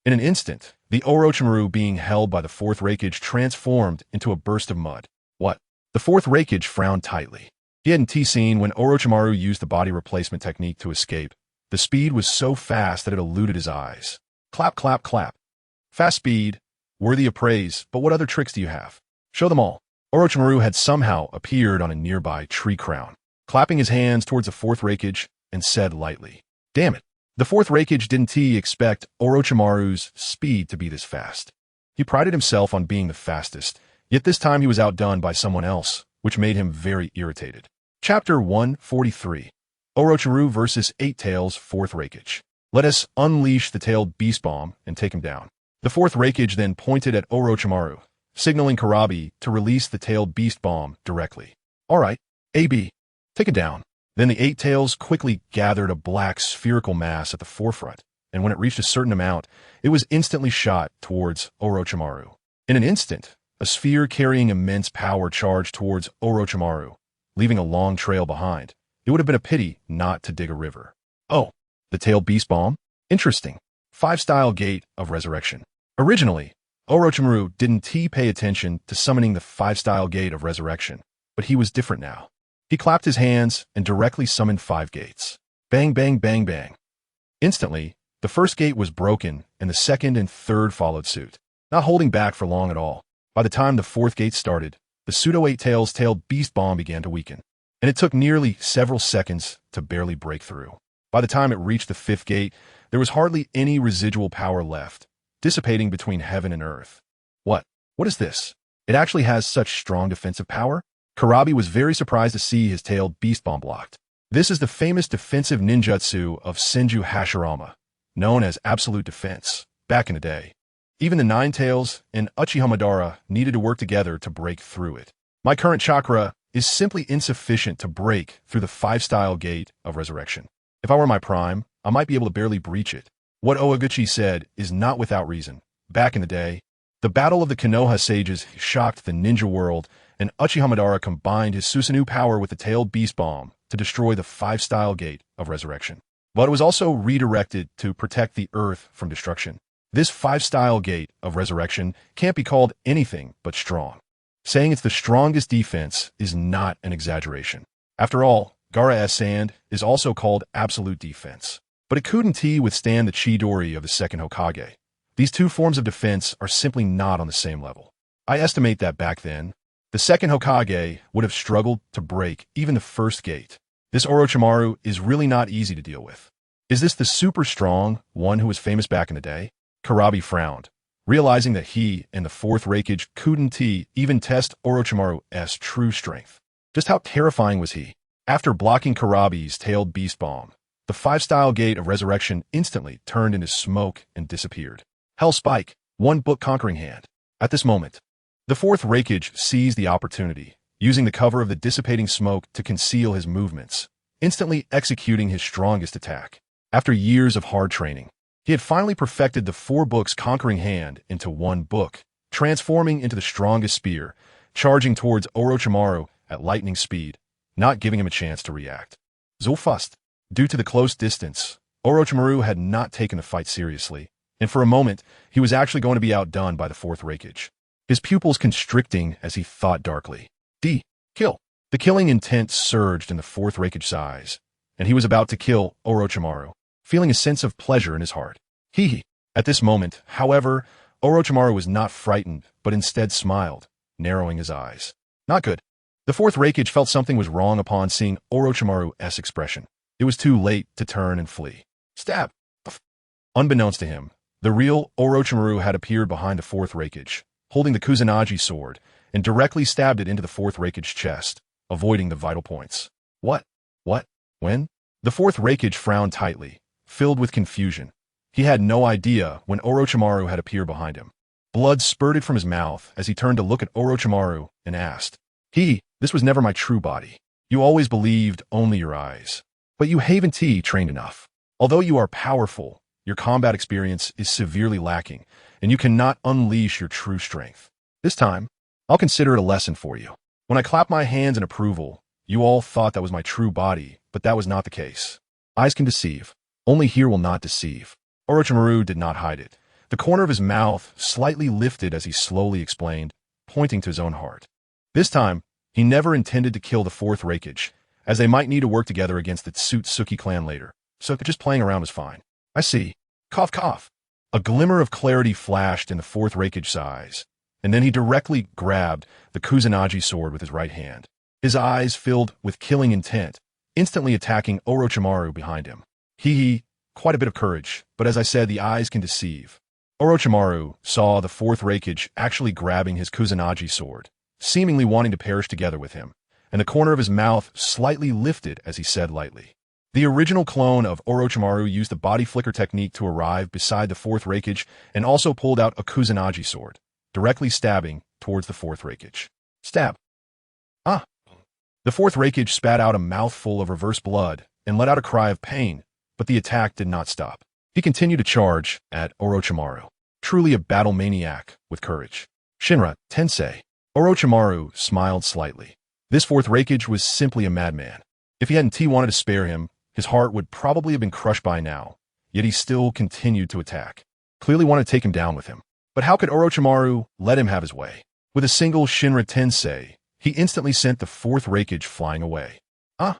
In an instant, the Orochimaru being held by the fourth Raikage transformed into a burst of mud. What? The fourth Raikage frowned tightly. He hadn't seen when Orochimaru used the body replacement technique to escape, The speed was so fast that it eluded his eyes. Clap, clap, clap. Fast speed, worthy of praise, but what other tricks do you have? Show them all. Orochimaru had somehow appeared on a nearby tree crown, clapping his hands towards the fourth Raikage, and said lightly, "Damn it." The fourth Raikage didn't expect Orochimaru's speed to be this fast. He prided himself on being the fastest, yet this time he was outdone by someone else, which made him very irritated. Chapter 143. Orochimaru vs. Eight Tails Fourth Raikage. Let us unleash the tailed beast bomb and take him down. The fourth Raikage then pointed at Orochimaru, signaling Karabi to release the tailed beast bomb directly. Alright, AB, take it down. Then the eight tails quickly gathered a black spherical mass at the forefront, and when it reached a certain amount, it was instantly shot towards Orochimaru. In an instant, a sphere carrying immense power charged towards Orochimaru, leaving a long trail behind. It would have been a pity not to dig a river. Oh, the tailed beast bomb? Interesting. 5-style Gate of Resurrection. Originally, Orochimaru didn't pay attention to summoning the 5-style Gate of Resurrection, but he was different now. He clapped his hands and directly summoned 5 gates. Bang, bang, bang, bang. Instantly, the first gate was broken and the second and third followed suit, not holding back for long at all. By the time the fourth gate started, the pseudo-eight tails tailed beast bomb began to weaken, and it took nearly several seconds to barely break through. By the time it reached the fifth gate, there was hardly any residual power left, dissipating between heaven and earth. What is this? It actually has such strong defensive power? Karabi was very surprised to see his tailed beast bomb blocked. This is the famous defensive ninjutsu of Senju Hashirama, known as absolute defense, back in the day. Even the Nine Tails and Uchiha Madara needed to work together to break through it. My current chakra is simply insufficient to break through the 5-style Gate of Resurrection. If I were my prime, I might be able to barely breach it. What Owaguchi said is not without reason. Back in the day, the Battle of the Konoha Sages shocked the ninja world, and Uchiha Madara combined his Susanoo power with the tailed beast bomb to destroy the 5-style Gate of Resurrection. But it was also redirected to protect the Earth from destruction. This 5-style Gate of Resurrection can't be called anything but strong. Saying it's the strongest defense is not an exaggeration. After all, Gaara Sand is also called absolute defense. But it couldn't withstand the Chidori of the second Hokage. These two forms of defense are simply not on the same level. I estimate that back then, the second Hokage would have struggled to break even the first gate. This Orochimaru is really not easy to deal with. Is this the super strong one who was famous back in the day? Karabi frowned, realizing that he and the fourth Raikage couldn't even test Orochimaru's true strength. Just how terrifying was he? After blocking Karabi's tailed beast bomb, the 5-style Gate of Resurrection instantly turned into smoke and disappeared. Hell Spike, one book conquering hand. At this moment, the fourth Raikage seized the opportunity, using the cover of the dissipating smoke to conceal his movements, instantly executing his strongest attack. After years of hard training, he had finally perfected the 4 books conquering hand into one book, transforming into the strongest spear, charging towards Orochimaru at lightning speed, not giving him a chance to react. So fast. Due to the close distance, Orochimaru had not taken the fight seriously, and for a moment, he was actually going to be outdone by the fourth Raikage. His pupils constricting as he thought darkly. Kill. The killing intent surged in the fourth Raikage's eyes, and he was about to kill Orochimaru, feeling a sense of pleasure in his heart. At this moment, however, Orochimaru was not frightened, but instead smiled, narrowing his eyes. Not good. The fourth Raikage felt something was wrong upon seeing Orochimaru's expression. It was too late to turn and flee. Stab! Unbeknownst to him, the real Orochimaru had appeared behind the fourth Raikage, holding the Kusanagi sword, and directly stabbed it into the fourth Raikage's chest, avoiding the vital points. What? When? The fourth Raikage frowned tightly, filled with confusion. He had no idea when Orochimaru had appeared behind him. Blood spurted from his mouth as he turned to look at Orochimaru and asked, This was never my true body. You always believed only your eyes. But you haven't trained enough. Although you are powerful, your combat experience is severely lacking, and you cannot unleash your true strength. This time, I'll consider it a lesson for you. When I clapped my hands in approval, you all thought that was my true body, but that was not the case. Eyes can deceive. Only here will not deceive. Orochimaru did not hide it. The corner of his mouth slightly lifted as he slowly explained, pointing to his own heart. This time, he never intended to kill the fourth Raikage, as they might need to work together against the Tsutsuki clan later. so just playing around was fine. I see. Cough, cough. A glimmer of clarity flashed in the fourth Raikage's eyes, and then he directly grabbed the Kusanagi sword with his right hand. His eyes filled with killing intent, instantly attacking Orochimaru behind him. Quite a bit of courage, but as I said, the eyes can deceive. Orochimaru saw the fourth Raikage actually grabbing his Kusanagi sword, seemingly wanting to perish together with him, and the corner of his mouth slightly lifted as he said lightly. The original clone of Orochimaru used the body flicker technique to arrive beside the fourth Raikage and also pulled out a Kusanagi sword, directly stabbing towards the fourth Raikage. Stab. Ah! The fourth Raikage spat out a mouthful of reverse blood and let out a cry of pain, but the attack did not stop. He continued to charge at Orochimaru, truly a battle maniac with courage. Shinra, Tensei. Orochimaru smiled slightly. This fourth Raikage was simply a madman. If he hadn't wanted to spare him, his heart would probably have been crushed by now, yet he still continued to attack. Clearly wanted to take him down with him. But how could Orochimaru let him have his way? With a single Shinra Tensei, he instantly sent the fourth Raikage flying away. Ah!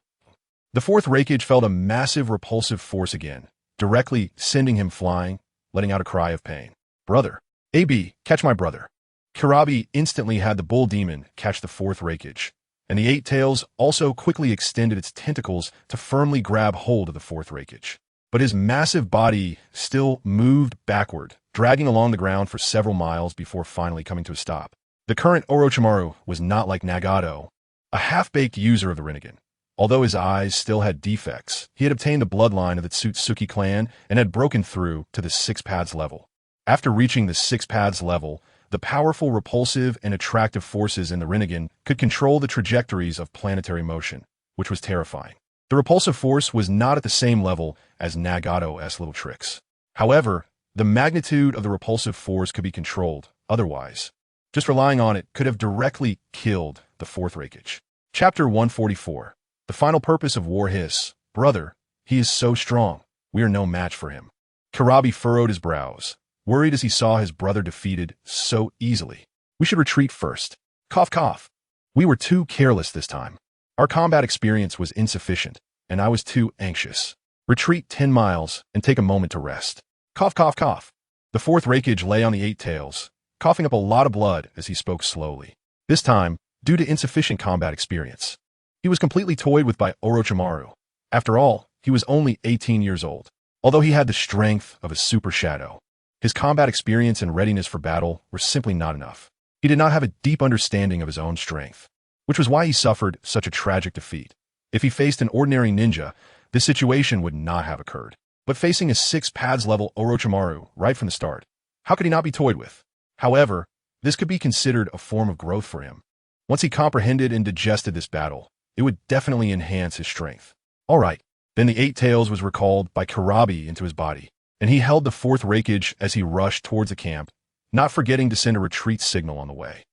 The fourth Raikage felt a massive repulsive force again, directly sending him flying, letting out a cry of pain. Brother. AB, catch my brother. Kurabi instantly had the bull demon catch the fourth Raikage, and the Eight Tails also quickly extended its tentacles to firmly grab hold of the fourth Raikage. But his massive body still moved backward, dragging along the ground for several miles before finally coming to a stop. The current Orochimaru was not like Nagato, a half-baked user of the Rinnegan. Although his eyes still had defects, he had obtained the bloodline of the Tsutsuki clan and had broken through to the Six Paths level. After reaching the Six Paths level, the powerful, repulsive, and attractive forces in the Rinnegan could control the trajectories of planetary motion, which was terrifying. The repulsive force was not at the same level as Nagato's little tricks. However, the magnitude of the repulsive force could be controlled. Otherwise, just relying on it could have directly killed the fourth Raikage. Chapter 144. The final purpose of War Hiss. Brother, he is so strong. We are no match for him. Kurabi furrowed his brows, worried as he saw his brother defeated so easily. We should retreat first. Cough, cough. We were too careless this time. Our combat experience was insufficient, and I was too anxious. Retreat 10 miles and take a moment to rest. Cough, cough, cough. The fourth Raikage lay on the Eight Tails, coughing up a lot of blood as he spoke slowly. This time, due to insufficient combat experience. He was completely toyed with by Orochimaru. After all, he was only 18 years old. Although he had the strength of a super shadow, his combat experience and readiness for battle were simply not enough. He did not have a deep understanding of his own strength, which was why he suffered such a tragic defeat. If he faced an ordinary ninja, this situation would not have occurred. But facing a Six Paths level Orochimaru right from the start, how could he not be toyed with? However, this could be considered a form of growth for him. Once he comprehended and digested this battle, it would definitely enhance his strength. All right, then the Eight Tails was recalled by Kurabi into his body, and he held the fourth Raikage as he rushed towards the camp, not forgetting to send a retreat signal on the way.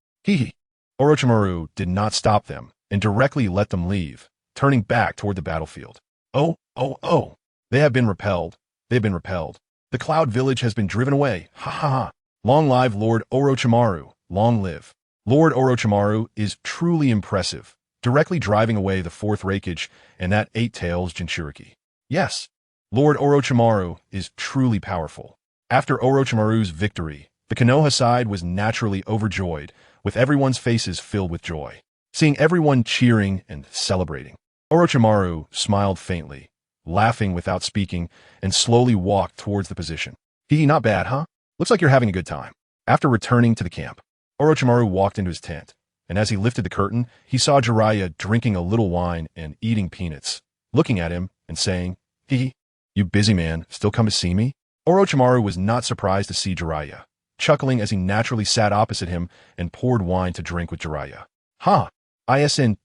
Orochimaru did not stop them and directly let them leave, turning back toward the battlefield. Oh. They have been repelled. They have been repelled. The Cloud Village has been driven away. Ha ha ha. Long live Lord Orochimaru. Long live. Lord Orochimaru is truly impressive, directly driving away the fourth Raikage and that Eight Tails Jinchuriki. Yes, Lord Orochimaru is truly powerful. After Orochimaru's victory, the Konoha side was naturally overjoyed, with everyone's faces filled with joy. Seeing everyone cheering and celebrating, Orochimaru smiled faintly, laughing without speaking, and slowly walked towards the position. Not bad, huh? Looks like you're having a good time. After returning to the camp, Orochimaru walked into his tent, and as he lifted the curtain, he saw Jiraiya drinking a little wine and eating peanuts, looking at him and saying, You busy man, still come to see me? Orochimaru was not surprised to see Jiraiya, chuckling as he naturally sat opposite him and poured wine to drink with Jiraiya. Isn't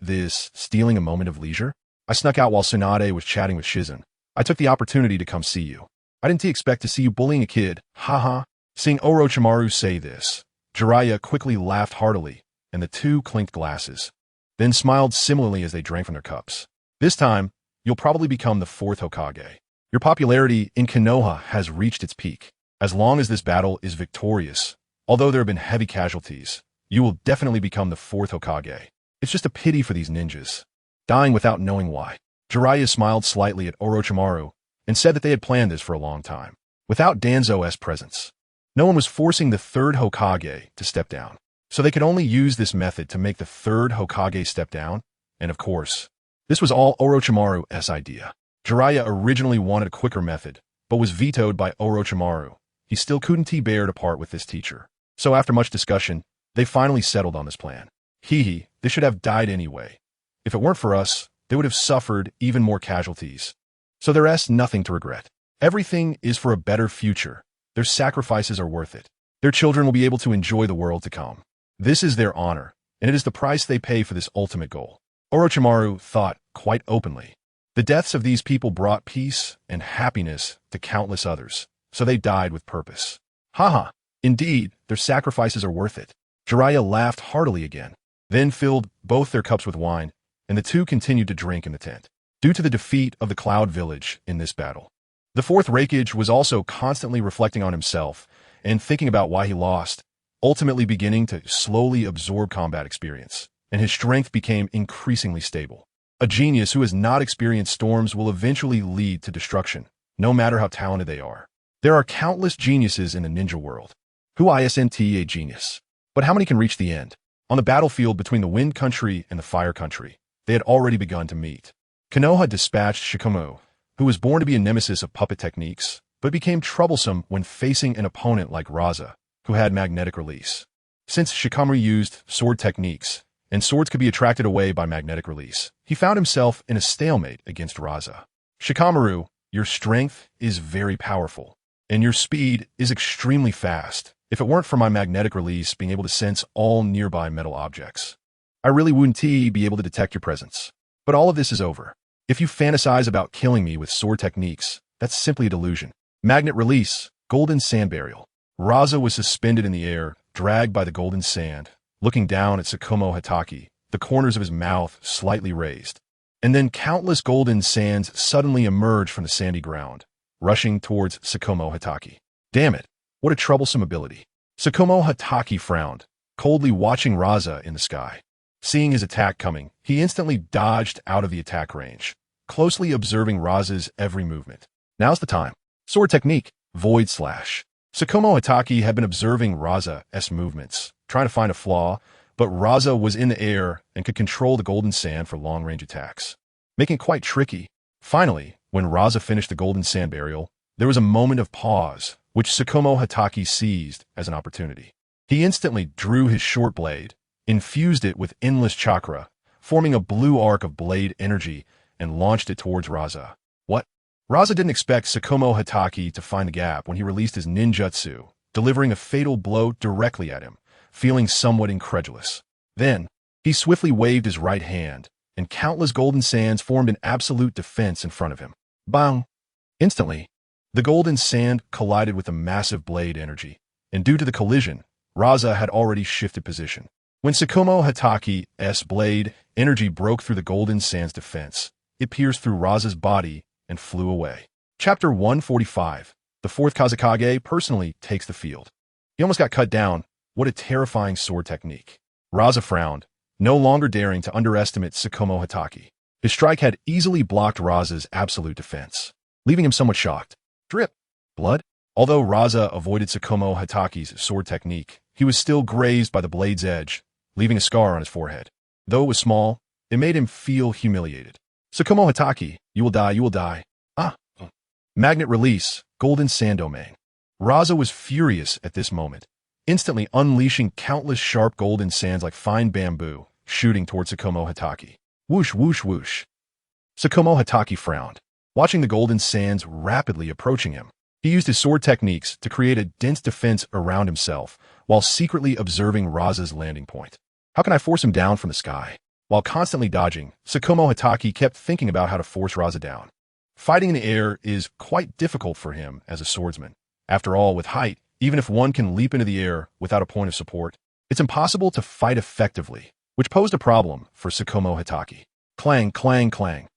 this stealing a moment of leisure? I snuck out while Tsunade was chatting with Shizen. I took the opportunity to come see you. I didn't expect to see you bullying a kid, haha. Seeing Orochimaru say this, Jiraiya quickly laughed heartily, and the two clinked glasses, then smiled similarly as they drank from their cups. This time, you'll probably become the fourth Hokage. Your popularity in Konoha has reached its peak. As long as this battle is victorious, although there have been heavy casualties, you will definitely become the fourth Hokage. It's just a pity for these ninjas, dying without knowing why. Jiraiya smiled slightly at Orochimaru and said that they had planned this for a long time. Without Danzo's presence, no one was forcing the third Hokage to step down. So they could only use this method to make the third Hokage step down, and of course, this was all Orochimaru's idea. Jiraiya originally wanted a quicker method, but was vetoed by Orochimaru. He still couldn't bear to part with this teacher. So after much discussion, they finally settled on this plan. They should have died anyway. If it weren't for us, they would have suffered even more casualties. So there's nothing to regret. Everything is for a better future. Their sacrifices are worth it. Their children will be able to enjoy the world to come. This is their honor, and it is the price they pay for this ultimate goal. Orochimaru thought quite openly. The deaths of these people brought peace and happiness to countless others, so they died with purpose. Haha, indeed, their sacrifices are worth it. Jiraiya laughed heartily again, then filled both their cups with wine, and the two continued to drink in the tent. Due to the defeat of the Cloud Village in this battle, the fourth Raikage was also constantly reflecting on himself and thinking about why he lost, ultimately beginning to slowly absorb combat experience, and his strength became increasingly stable. A genius who has not experienced storms will eventually lead to destruction, no matter how talented they are. There are countless geniuses in the ninja world. Who isn't a genius? But how many can reach the end? On the battlefield between the Wind Country and the Fire Country, they had already begun to meet. Konoha dispatched Shikamaru, who was born to be a nemesis of puppet techniques, but became troublesome when facing an opponent like Raza, who had magnetic release. Since Shikamaru used sword techniques, and swords could be attracted away by magnetic release, he found himself in a stalemate against Raza. Shikamaru, your strength is very powerful, and your speed is extremely fast. If it weren't for my magnetic release being able to sense all nearby metal objects, I really wouldn't be able to detect your presence. But all of this is over. If you fantasize about killing me with sword techniques, that's simply a delusion. Magnet release, golden sand burial. Raza was suspended in the air, dragged by the golden sand, looking down at Tsukumo Hatake, the corners of his mouth slightly raised. And then countless golden sands suddenly emerged from the sandy ground, rushing towards Tsukumo Hatake. Damn it, what a troublesome ability. Tsukumo Hatake frowned, coldly watching Raza in the sky. Seeing his attack coming, he instantly dodged out of the attack range, closely observing Raza's every movement. Now's the time. Sword technique, Void Slash. Tsukumo Hatake had been observing Raza's movements, trying to find a flaw, but Raza was in the air and could control the golden sand for long-range attacks, making it quite tricky. Finally, when Raza finished the golden sand burial, there was a moment of pause, which Tsukumo Hatake seized as an opportunity. He instantly drew his short blade, infused it with endless chakra, forming a blue arc of blade energy, and launched it towards Raza. What? Raza didn't expect Tsukumo Hatake to find the gap when he released his ninjutsu, delivering a fatal blow directly at him, feeling somewhat incredulous. Then, he swiftly waved his right hand, and countless golden sands formed an absolute defense in front of him. Bang! Instantly, the golden sand collided with the massive blade energy, and due to the collision, Raza had already shifted position. When Tsukumo Hatake's blade energy broke through the golden sand's defense, it pierced through Raza's body and flew away. Chapter 145. The fourth Kazekage personally takes the field. He almost got cut down. What a terrifying sword technique. Raza frowned, no longer daring to underestimate Tsukumo Hatake. His strike had easily blocked Raza's absolute defense, leaving him somewhat shocked. Drip. Blood? Although Raza avoided Tsukumo Hatake's sword technique, he was still grazed by the blade's edge, leaving a scar on his forehead. Though it was small, it made him feel humiliated. Tsukumo Hatake, you will die, you will die. Magnet release, golden sand domain. Raza was furious at this moment, instantly unleashing countless sharp golden sands like fine bamboo, shooting towards Tsukumo Hatake. Whoosh, whoosh, whoosh. Tsukumo Hatake frowned, watching the golden sands rapidly approaching him. He used his sword techniques to create a dense defense around himself, while secretly observing Raza's landing point. How can I force him down from the sky? While constantly dodging, Tsukumo Hatake kept thinking about how to force Raza down. Fighting in the air is quite difficult for him as a swordsman. After all, with height, even if one can leap into the air without a point of support, it's impossible to fight effectively, which posed a problem for Tsukumo Hatake. Clang, clang, clang.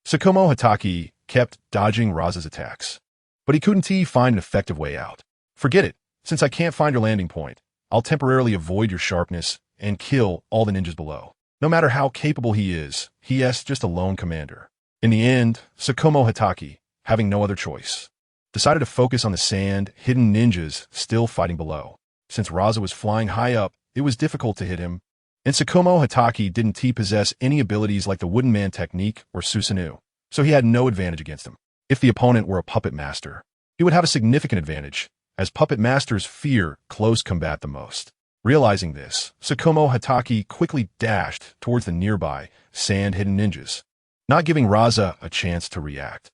Tsukumo Hatake kept dodging Raza's attacks, but he couldn't find an effective way out. Forget it. Since I can't find your landing point, I'll temporarily avoid your sharpness and kill all the ninjas below. No matter how capable he is just a lone commander. In the end, Tsukumo Hatake, having no other choice, decided to focus on the sand hidden ninjas still fighting below. Since Raza was flying high up, it was difficult to hit him, and Tsukumo Hatake didn't possess any abilities like the Wooden Man technique or Susanoo, so he had no advantage against him. If the opponent were a puppet master, he would have a significant advantage, as puppet masters fear close combat the most. Realizing this, Tsukumo Hatake quickly dashed towards the nearby sand-hidden ninjas, not giving Raza a chance to react.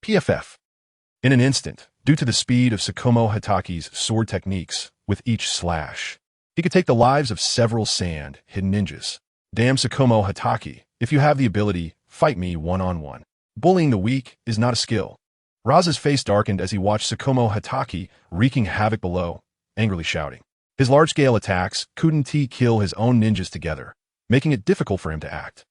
PFF. In an instant, due to the speed of Tsukumo Hatake's sword techniques, with each slash, he could take the lives of several sand-hidden ninjas. Damn Tsukumo Hatake, if you have the ability, fight me one-on-one. Bullying the weak is not a skill. Raza's face darkened as he watched Tsukumo Hatake wreaking havoc below, angrily shouting. His large-scale attacks couldn't kill his own ninjas together, making it difficult for him to act.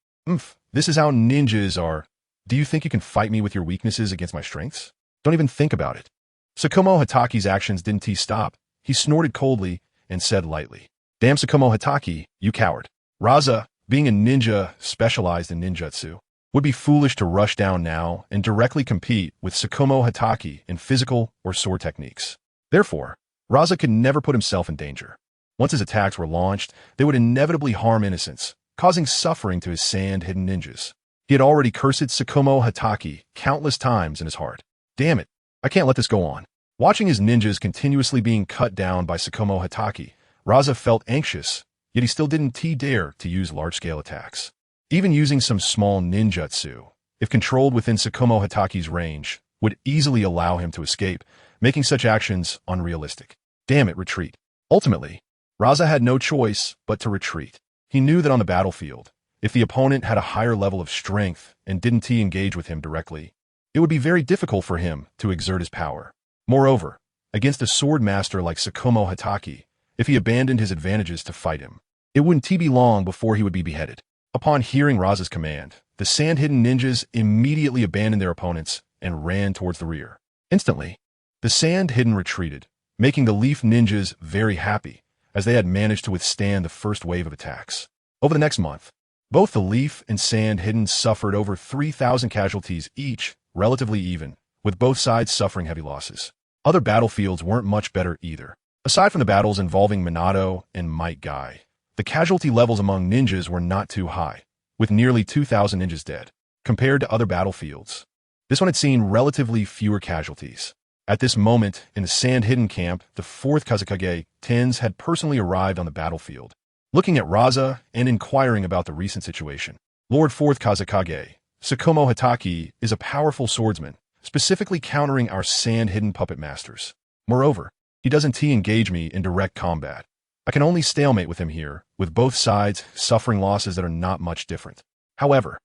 This is how ninjas are. Do you think you can fight me with your weaknesses against my strengths? Don't even think about it. Tsukumo Hatake's actions didn't stop. He snorted coldly and said lightly, Damn Tsukumo Hatake, you coward. Raza, being a ninja specialized in ninjutsu, would be foolish to rush down now and directly compete with Tsukumo Hatake in physical or sword techniques. Therefore, Raza could never put himself in danger. Once his attacks were launched, they would inevitably harm innocents, causing suffering to his sand-hidden ninjas. He had already cursed Tsukumo Hatake countless times in his heart. Damn it, I can't let this go on. Watching his ninjas continuously being cut down by Tsukumo Hatake, Raza felt anxious, yet he still didn't dare to use large-scale attacks. Even using some small ninjutsu, if controlled within Tsukumo Hatake's range, would easily allow him to escape, making such actions unrealistic. Damn it, retreat. Ultimately, Raza had no choice but to retreat. He knew that on the battlefield, if the opponent had a higher level of strength and didn't engage with him directly, it would be very difficult for him to exert his power. Moreover, against a sword master like Tsukumo Hatake, if he abandoned his advantages to fight him, it wouldn't be long before he would be beheaded. Upon hearing Raza's command, the sand-hidden ninjas immediately abandoned their opponents and ran towards the rear. Instantly, the sand-hidden retreated, making the leaf ninjas very happy, as they had managed to withstand the first wave of attacks. Over the next month, both the leaf and sand-hidden suffered over 3,000 casualties each, relatively even, with both sides suffering heavy losses. Other battlefields weren't much better either. Aside from the battles involving Minato and White God, the casualty levels among ninjas were not too high, with nearly 2,000 ninjas dead. Compared to other battlefields, this one had seen relatively fewer casualties. At this moment, in the sand-hidden camp, the 4th Kazekage, Tens, had personally arrived on the battlefield, looking at Raza and inquiring about the recent situation. Lord 4th Kazekage, Tsukumo Hatake, is a powerful swordsman, specifically countering our sand-hidden puppet masters. Moreover, he doesn't engage me in direct combat. I can only stalemate with him here, with both sides suffering losses that are not much different. However,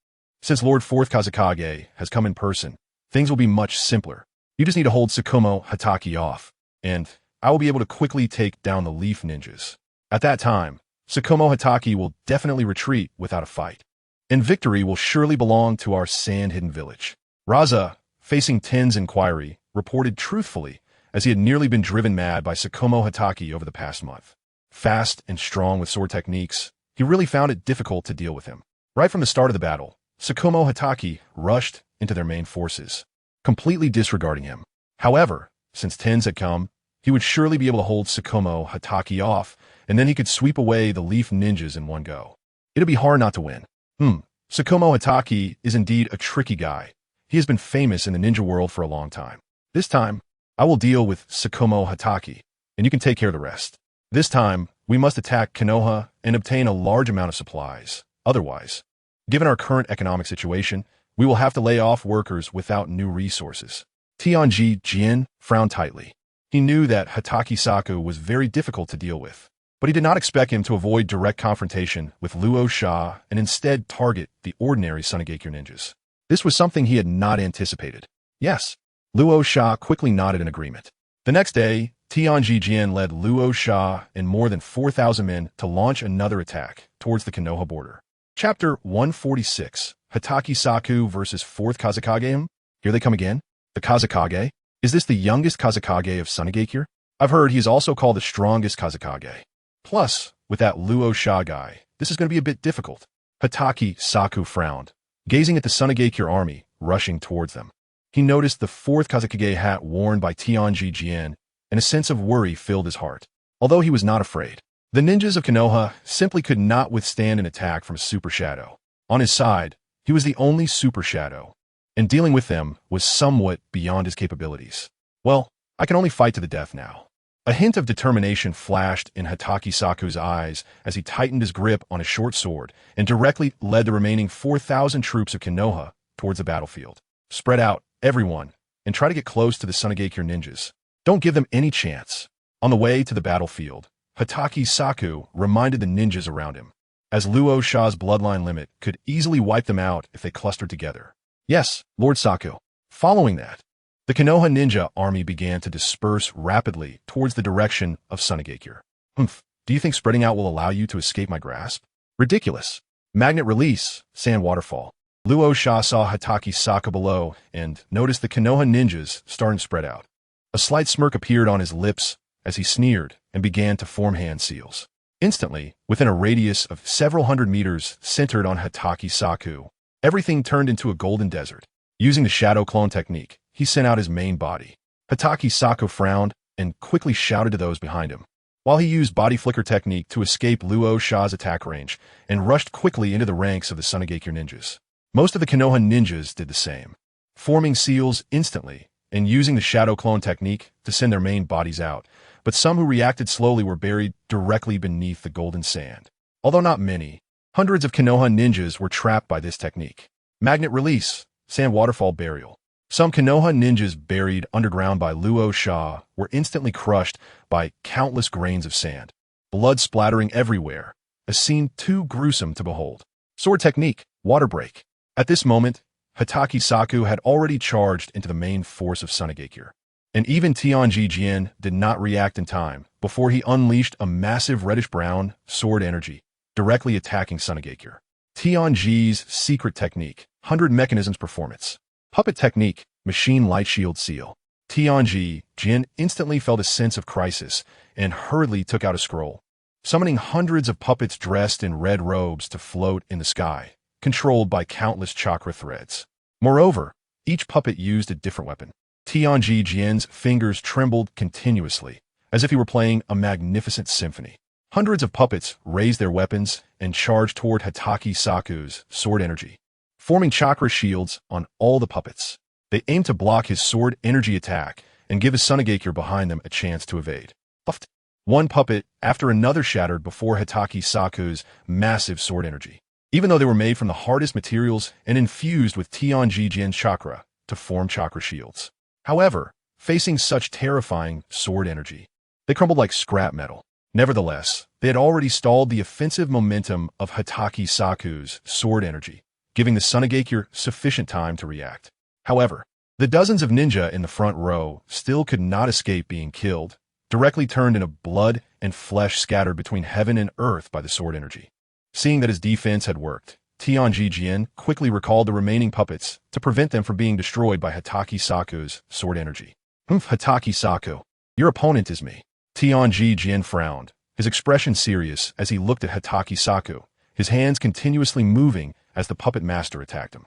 since Lord 4th Kazekage has come in person, things will be much simpler. You just need to hold Tsukumo Hatake off, and I will be able to quickly take down the leaf ninjas. At that time, Tsukumo Hatake will definitely retreat without a fight, and victory will surely belong to our sand-hidden village. Raza, facing Ten's inquiry, reported truthfully, as he had nearly been driven mad by Tsukumo Hatake over the past month. Fast and strong with sword techniques, he really found it difficult to deal with him. Right from the start of the battle, Tsukumo Hatake rushed into their main forces, completely disregarding him. However, since Tens had come, he would surely be able to hold Tsukumo Hatake off, and then he could sweep away the leaf ninjas in one go. It'd be hard not to win. Tsukumo Hatake is indeed a tricky guy. He has been famous in the ninja world for a long time. This time, I will deal with Tsukumo Hatake, and you can take care of the rest. This time, we must attack Konoha and obtain a large amount of supplies. Otherwise, given our current economic situation, we will have to lay off workers without new resources. Tianji Jin frowned tightly. He knew that Hatake Saku was very difficult to deal with, but he did not expect him to avoid direct confrontation with Luo Sha and instead target the ordinary Sunigakure ninjas. This was something he had not anticipated. Yes, Luo Sha quickly nodded in agreement. The next day, Tianji Jin led Luo Sha and more than 4,000 men to launch another attack towards the Konoha border. Chapter 146, Hatake Saku versus 4th Kazekage. Here they come again. The Kazekage? Is this the youngest Kazekage of Sunigakure? I've heard he is also called the strongest Kazekage. Plus, with that Luo Sha guy, this is going to be a bit difficult. Hatake Saku frowned. Gazing at the Sunagakure army rushing towards them, he noticed the fourth Kazekage hat worn by Tianji Jian, and a sense of worry filled his heart. Although he was not afraid, the ninjas of Konoha simply could not withstand an attack from a Super Shadow. On his side, he was the only Super Shadow, and dealing with them was somewhat beyond his capabilities. Well, I can only fight to the death now. A hint of determination flashed in Hatake Saku's eyes as he tightened his grip on his short sword and directly led the remaining 4,000 troops of Konoha towards the battlefield. Spread out, everyone, and try to get close to the Sunagakure ninjas. Don't give them any chance. On the way to the battlefield, Hatake Saku reminded the ninjas around him, as Luo Sha's bloodline limit could easily wipe them out if they clustered together. Yes, Lord Saku. Following that, the Konoha ninja army began to disperse rapidly towards the direction of Sunagakure. Do you think spreading out will allow you to escape my grasp? Ridiculous. Magnet release, sand waterfall. Luo Sha saw Hatake Saku below and noticed the Konoha ninjas starting to spread out. A slight smirk appeared on his lips as he sneered and began to form hand seals. Instantly, within a radius of several hundred meters centered on Hatake Saku, everything turned into a golden desert. Using the shadow clone technique, he sent out his main body. Hatake Saku frowned and quickly shouted to those behind him, while he used body flicker technique to escape Luo Sha's attack range and rushed quickly into the ranks of the Sunagakure ninjas. Most of the Konoha ninjas did the same, forming seals instantly and using the shadow clone technique to send their main bodies out, but some who reacted slowly were buried directly beneath the golden sand. Although not many, hundreds of Konoha ninjas were trapped by this technique. Magnet release, sand waterfall burial. Some Konoha ninjas buried underground by Luo Sha were instantly crushed by countless grains of sand, blood splattering everywhere, a scene too gruesome to behold. Sword technique, water break. At this moment, Hatake Saku had already charged into the main force of Sunagakure, and even Tianji Jian did not react in time before he unleashed a massive reddish-brown sword energy, directly attacking Sunagakure. Tianji's secret technique, 100 mechanisms performance. Puppet technique, machine light shield seal. Tianji Jian instantly felt a sense of crisis and hurriedly took out a scroll, summoning hundreds of puppets dressed in red robes to float in the sky, controlled by countless chakra threads. Moreover, each puppet used a different weapon. Tianji Jian's fingers trembled continuously, as if he were playing a magnificent symphony. Hundreds of puppets raised their weapons and charged toward Hatake Saku's sword energy, forming chakra shields on all the puppets. They aimed to block his sword energy attack and give his Sunagakure behind them a chance to evade. Puffed. One puppet after another shattered before Hatake Saku's massive sword energy, even though they were made from the hardest materials and infused with Tianji Jian's chakra to form chakra shields. However, facing such terrifying sword energy, they crumbled like scrap metal. Nevertheless, they had already stalled the offensive momentum of Hatake Saku's sword energy, giving the Sunagakure sufficient time to react. However, the dozens of ninja in the front row still could not escape being killed, directly turned into blood and flesh scattered between heaven and earth by the sword energy. Seeing that his defense had worked, Tianji Jian quickly recalled the remaining puppets to prevent them from being destroyed by Hatake Saku's sword energy. Hatake Saku, your opponent is me. Tianji Jian frowned, his expression serious as he looked at Hatake Saku, his hands continuously moving as the puppet master attacked him.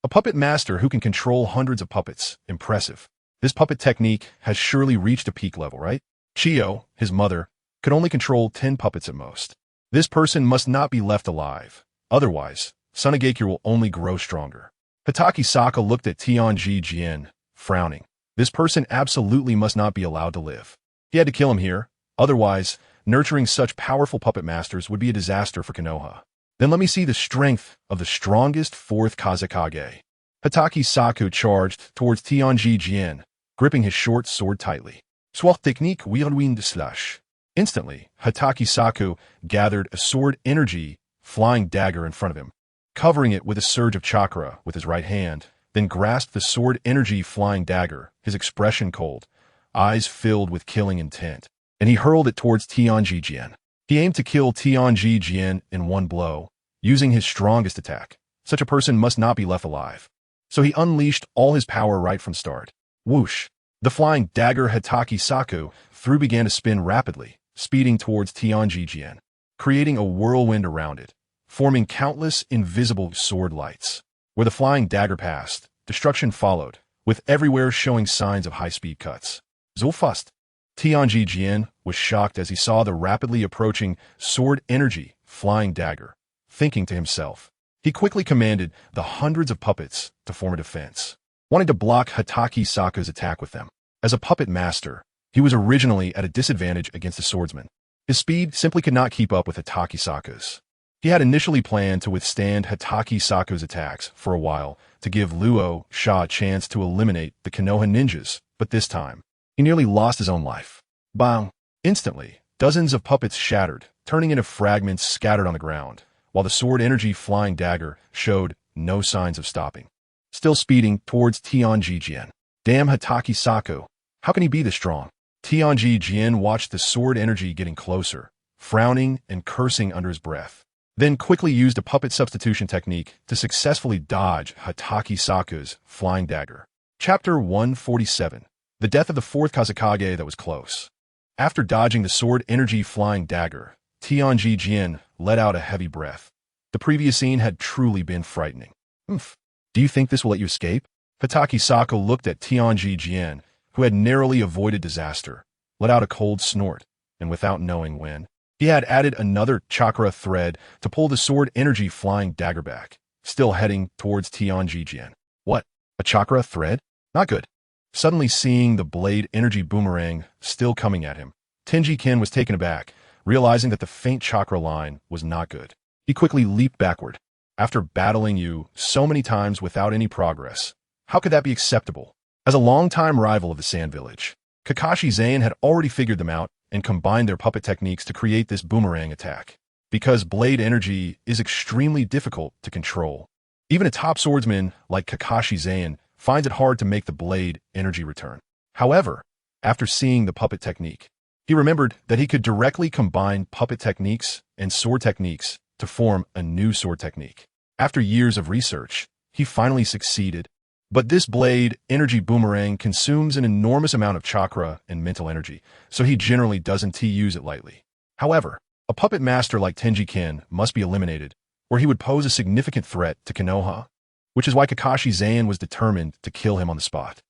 A puppet master who can control hundreds of puppets. Impressive. This puppet technique has surely reached a peak level, right? Chiyo, his mother, could only control 10 puppets at most. This person must not be left alive. Otherwise, Sunagakure will only grow stronger. Hatake Saku looked at Tianji Jian, frowning. This person absolutely must not be allowed to live. He had to kill him here. Otherwise, nurturing such powerful puppet masters would be a disaster for Konoha. Then let me see the strength of the strongest fourth Kazekage. Hatake Saku charged towards Tianji Jian, gripping his short sword tightly. Sword technique whirlwind slash. Instantly, Hatake Saku gathered a sword energy flying dagger in front of him, covering it with a surge of chakra with his right hand, then grasped the sword energy flying dagger, his expression cold, eyes filled with killing intent, and he hurled it towards Tianji Jian. He aimed to kill Tianji Jian in one blow, using his strongest attack. Such a person must not be left alive. So he unleashed all his power right from start. Whoosh! The flying dagger Hatake Saku threw began to spin rapidly, speeding towards Tianji Jian, creating a whirlwind around it, forming countless invisible sword lights. Where the flying dagger passed, destruction followed, with everywhere showing signs of high-speed cuts. Zulfust. Tianji Jian was shocked as he saw the rapidly approaching sword energy flying dagger. Thinking to himself, he quickly commanded the hundreds of puppets to form a defense, wanting to block Hatake Sako's attack with them. As a puppet master, he was originally at a disadvantage against the swordsman. His speed simply could not keep up with Hatake Sako's. He had initially planned to withstand Hatake Sako's attacks for a while to give Luo Sha a chance to eliminate the Konoha ninjas, but this time, he nearly lost his own life. Bang! Instantly, dozens of puppets shattered, turning into fragments scattered on the ground, while the sword energy flying dagger showed no signs of stopping. Still speeding towards Tianji Jian. Damn Hatake Sako, how can he be this strong? Tianji Jian watched the sword energy getting closer, frowning and cursing under his breath, then quickly used a puppet substitution technique to successfully dodge Hatake Sako's flying dagger. Chapter 147. The death of the fourth Kazekage that was close. After dodging the sword energy flying dagger, Tianji Jian let out a heavy breath. The previous scene had truly been frightening. Oomph. Do you think this will let you escape? Hatake Sako looked at Tianji Jian, who had narrowly avoided disaster, let out a cold snort, and without knowing when, he had added another chakra thread to pull the sword energy flying dagger back, still heading towards Tianji Jian. What? A chakra thread? Not good. Suddenly seeing the blade energy boomerang still coming at him, Tenji-ken was taken aback, realizing that the faint chakra line was not good. He quickly leaped backward. After battling you so many times without any progress, how could that be acceptable? As a longtime rival of the Sand Village, Kakashi Zain had already figured them out and combined their puppet techniques to create this boomerang attack. Because blade energy is extremely difficult to control, even a top swordsman like Kakashi Zain finds it hard to make the blade energy return. However, after seeing the puppet technique, he remembered that he could directly combine puppet techniques and sword techniques to form a new sword technique. After years of research, he finally succeeded. But this blade energy boomerang consumes an enormous amount of chakra and mental energy, so he generally doesn't use it lightly. However, a puppet master like Tenji-ken must be eliminated, or he would pose a significant threat to Konoha, which is why Kakashi Zain was determined to kill him on the spot.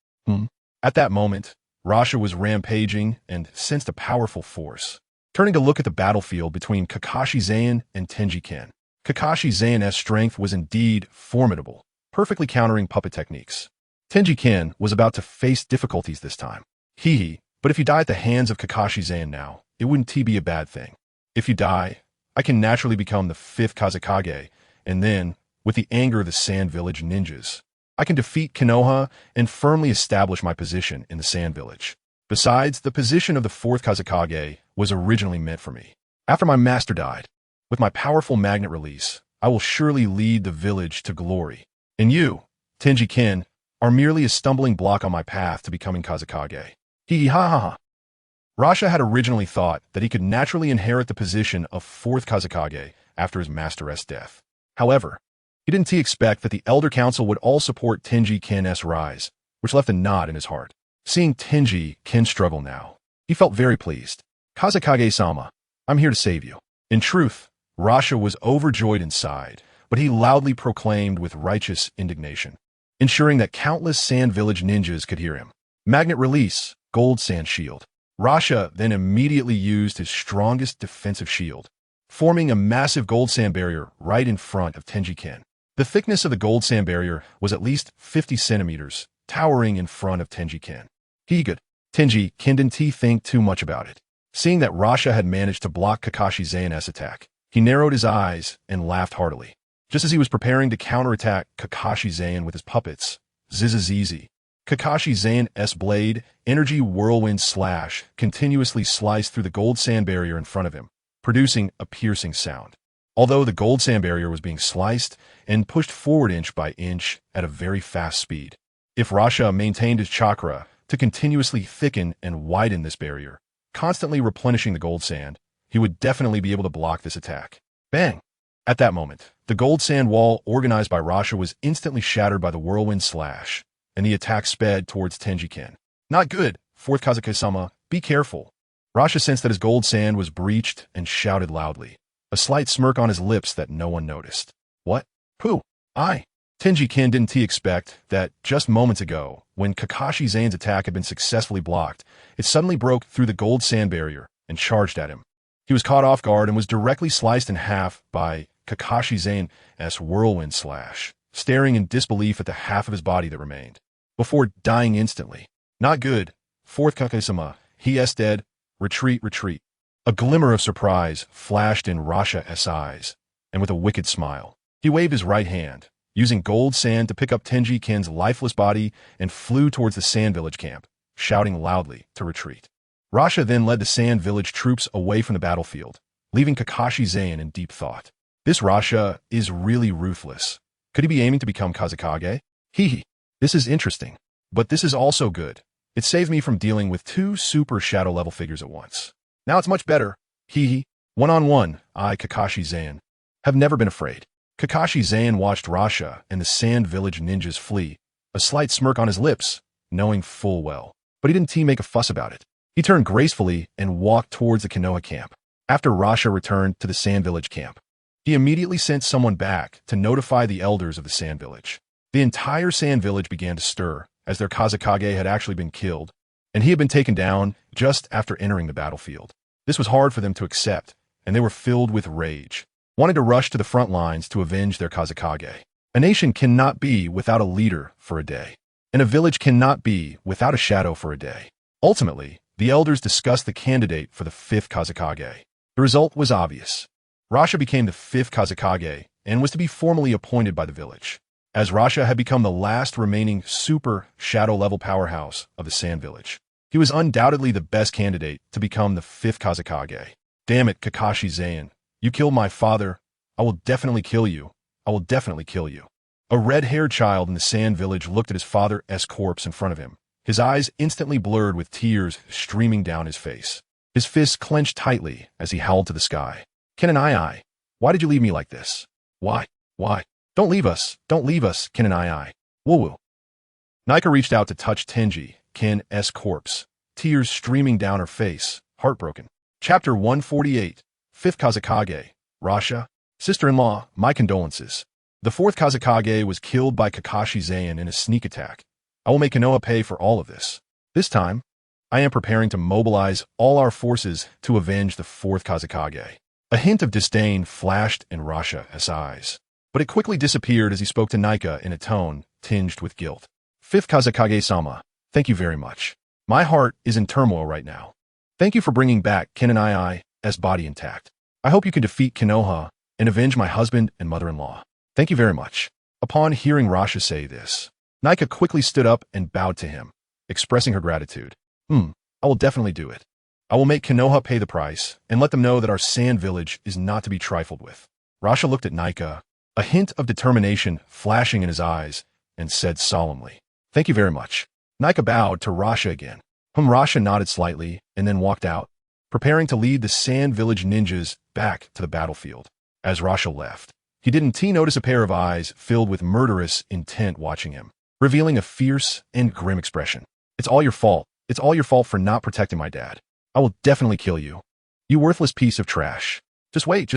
At that moment, Rasha was rampaging and sensed a powerful force. Turning to look at the battlefield between Kakashi Zain and Tenji-ken, Kakashi Zain's strength was indeed formidable, perfectly countering puppet techniques. Tenji-ken was about to face difficulties this time. But if you die at the hands of Kakashi Zain now, it wouldn't be a bad thing. If you die, I can naturally become the fifth Kazekage, and then, with the anger of the Sand Village ninjas, I can defeat Konoha and firmly establish my position in the Sand Village. Besides, the position of the fourth Kazekage was originally meant for me. After my master died, with my powerful magnet release, I will surely lead the village to glory. And you, Tenji-ken, are merely a stumbling block on my path to becoming Kazekage. Ha. Rasha had originally thought that he could naturally inherit the position of fourth Kazekage after his master's death. However, he didn't expect that the Elder Council would all support Tenji-ken's rise, which left a knot in his heart. Seeing Tenji-ken struggle now, he felt very pleased. Kazekage-sama, I'm here to save you. In truth, Rasha was overjoyed inside, but he loudly proclaimed with righteous indignation, ensuring that countless Sand Village ninjas could hear him. Magnet release, gold sand shield. Rasha then immediately used his strongest defensive shield, forming a massive gold sand barrier right in front of Tenji-ken. The thickness of the gold sand barrier was at least 50 centimeters, towering in front of Tenji-ken. Tenji-ken didn't think too much about it. Seeing that Rasha had managed to block Kakashi Zain's attack, he narrowed his eyes and laughed heartily. Just as he was preparing to counterattack Kakashi Zain with his puppets, Zizizizi, Kakashi Zain's blade, energy whirlwind slash, continuously sliced through the gold sand barrier in front of him, producing a piercing sound. Although the gold sand barrier was being sliced and pushed forward inch by inch at a very fast speed. If Rasha maintained his chakra to continuously thicken and widen this barrier, constantly replenishing the gold sand, he would definitely be able to block this attack. Bang! At that moment, the gold sand wall organized by Rasha was instantly shattered by the whirlwind slash, and the attack sped towards Tenji-ken. Not good, fourth Kazekage-sama, be careful. Rasha sensed that his gold sand was breached and shouted loudly. a slight smirk on his lips that no one noticed. What? Who? I. Tenji-kin didn't he expect that just moments ago, when Kakashi Zane's attack had been successfully blocked, it suddenly broke through the gold sand barrier and charged at him. He was caught off guard and was directly sliced in half by Kakashi Zane's whirlwind slash, staring in disbelief at the half of his body that remained, before dying instantly. Not good. Fourth Kage-sama, he is dead. Retreat, retreat. A glimmer of surprise flashed in Rasha's eyes, and with a wicked smile, he waved his right hand, using gold sand to pick up Tenji-kin's lifeless body and flew towards the sand village camp, shouting loudly to retreat. Rasha then led the sand village troops away from the battlefield, leaving Kakashi Zane in deep thought. This Rasha is really ruthless. Could he be aiming to become Kazekage? Hee. This is interesting. But this is also good. It saved me from dealing with two super shadow level figures at once. Now it's much better. Hee. One-on-one, I, Kakashi Zane, have never been afraid. Kakashi Zane watched Rasha and the sand village ninjas flee, a slight smirk on his lips, knowing full well. But he didn't make a fuss about it. He turned gracefully and walked towards the Konoha camp. After Rasha returned to the sand village camp, he immediately sent someone back to notify the elders of the sand village. The entire sand village began to stir, as their Kazekage had actually been killed, and he had been taken down just after entering the battlefield. This was hard for them to accept, and they were filled with rage, wanted to rush to the front lines to avenge their Kazekage. A nation cannot be without a leader for a day, and a village cannot be without a shadow for a day. Ultimately, the elders discussed the candidate for the fifth Kazekage. The result was obvious. Rasha became the fifth Kazekage and was to be formally appointed by the village, as Rasha had become the last remaining super shadow-level powerhouse of the Sand Village. He was undoubtedly the best candidate to become the fifth Kazekage. Damn it, Kakashi Zane. You killed my father. I will definitely kill you. I will definitely kill you. A red-haired child in the Sand Village looked at his father's corpse in front of him, his eyes instantly blurred with tears streaming down his face. His fists clenched tightly as he howled to the sky. Ken and I, why did you leave me like this? Why? Don't leave us, Ken and I. Woo-woo. Nika reached out to touch Tenji-kin's corpse, tears streaming down her face, heartbroken. Chapter 148, Fifth Kazekage, Rasha. Sister-in-law, my condolences. The fourth Kazekage was killed by Kakashi Zane in a sneak attack. I will make Konoha pay for all of this. This time, I am preparing to mobilize all our forces to avenge the fourth Kazekage. A hint of disdain flashed in Rasha's eyes, but it quickly disappeared as he spoke to Nika in a tone tinged with guilt. Fifth Kazekage-sama, thank you very much. My heart is in turmoil right now. Thank you for bringing back Ken and I's body intact. I hope you can defeat Konoha and avenge my husband and mother-in-law. Thank you very much. Upon hearing Rasha say this, Nika quickly stood up and bowed to him, expressing her gratitude. I will definitely do it. I will make Konoha pay the price and let them know that our sand village is not to be trifled with. Rasha looked at Nika, a hint of determination flashing in his eyes, and said solemnly, thank you very much. Nika bowed to Rasha again, whom Rasha nodded slightly and then walked out, preparing to lead the sand village ninjas back to the battlefield. As Rasha left, he didn't notice a pair of eyes filled with murderous intent watching him, revealing a fierce and grim expression. It's all your fault. It's all your fault for not protecting my dad. I will definitely kill you. You worthless piece of trash. Just wait.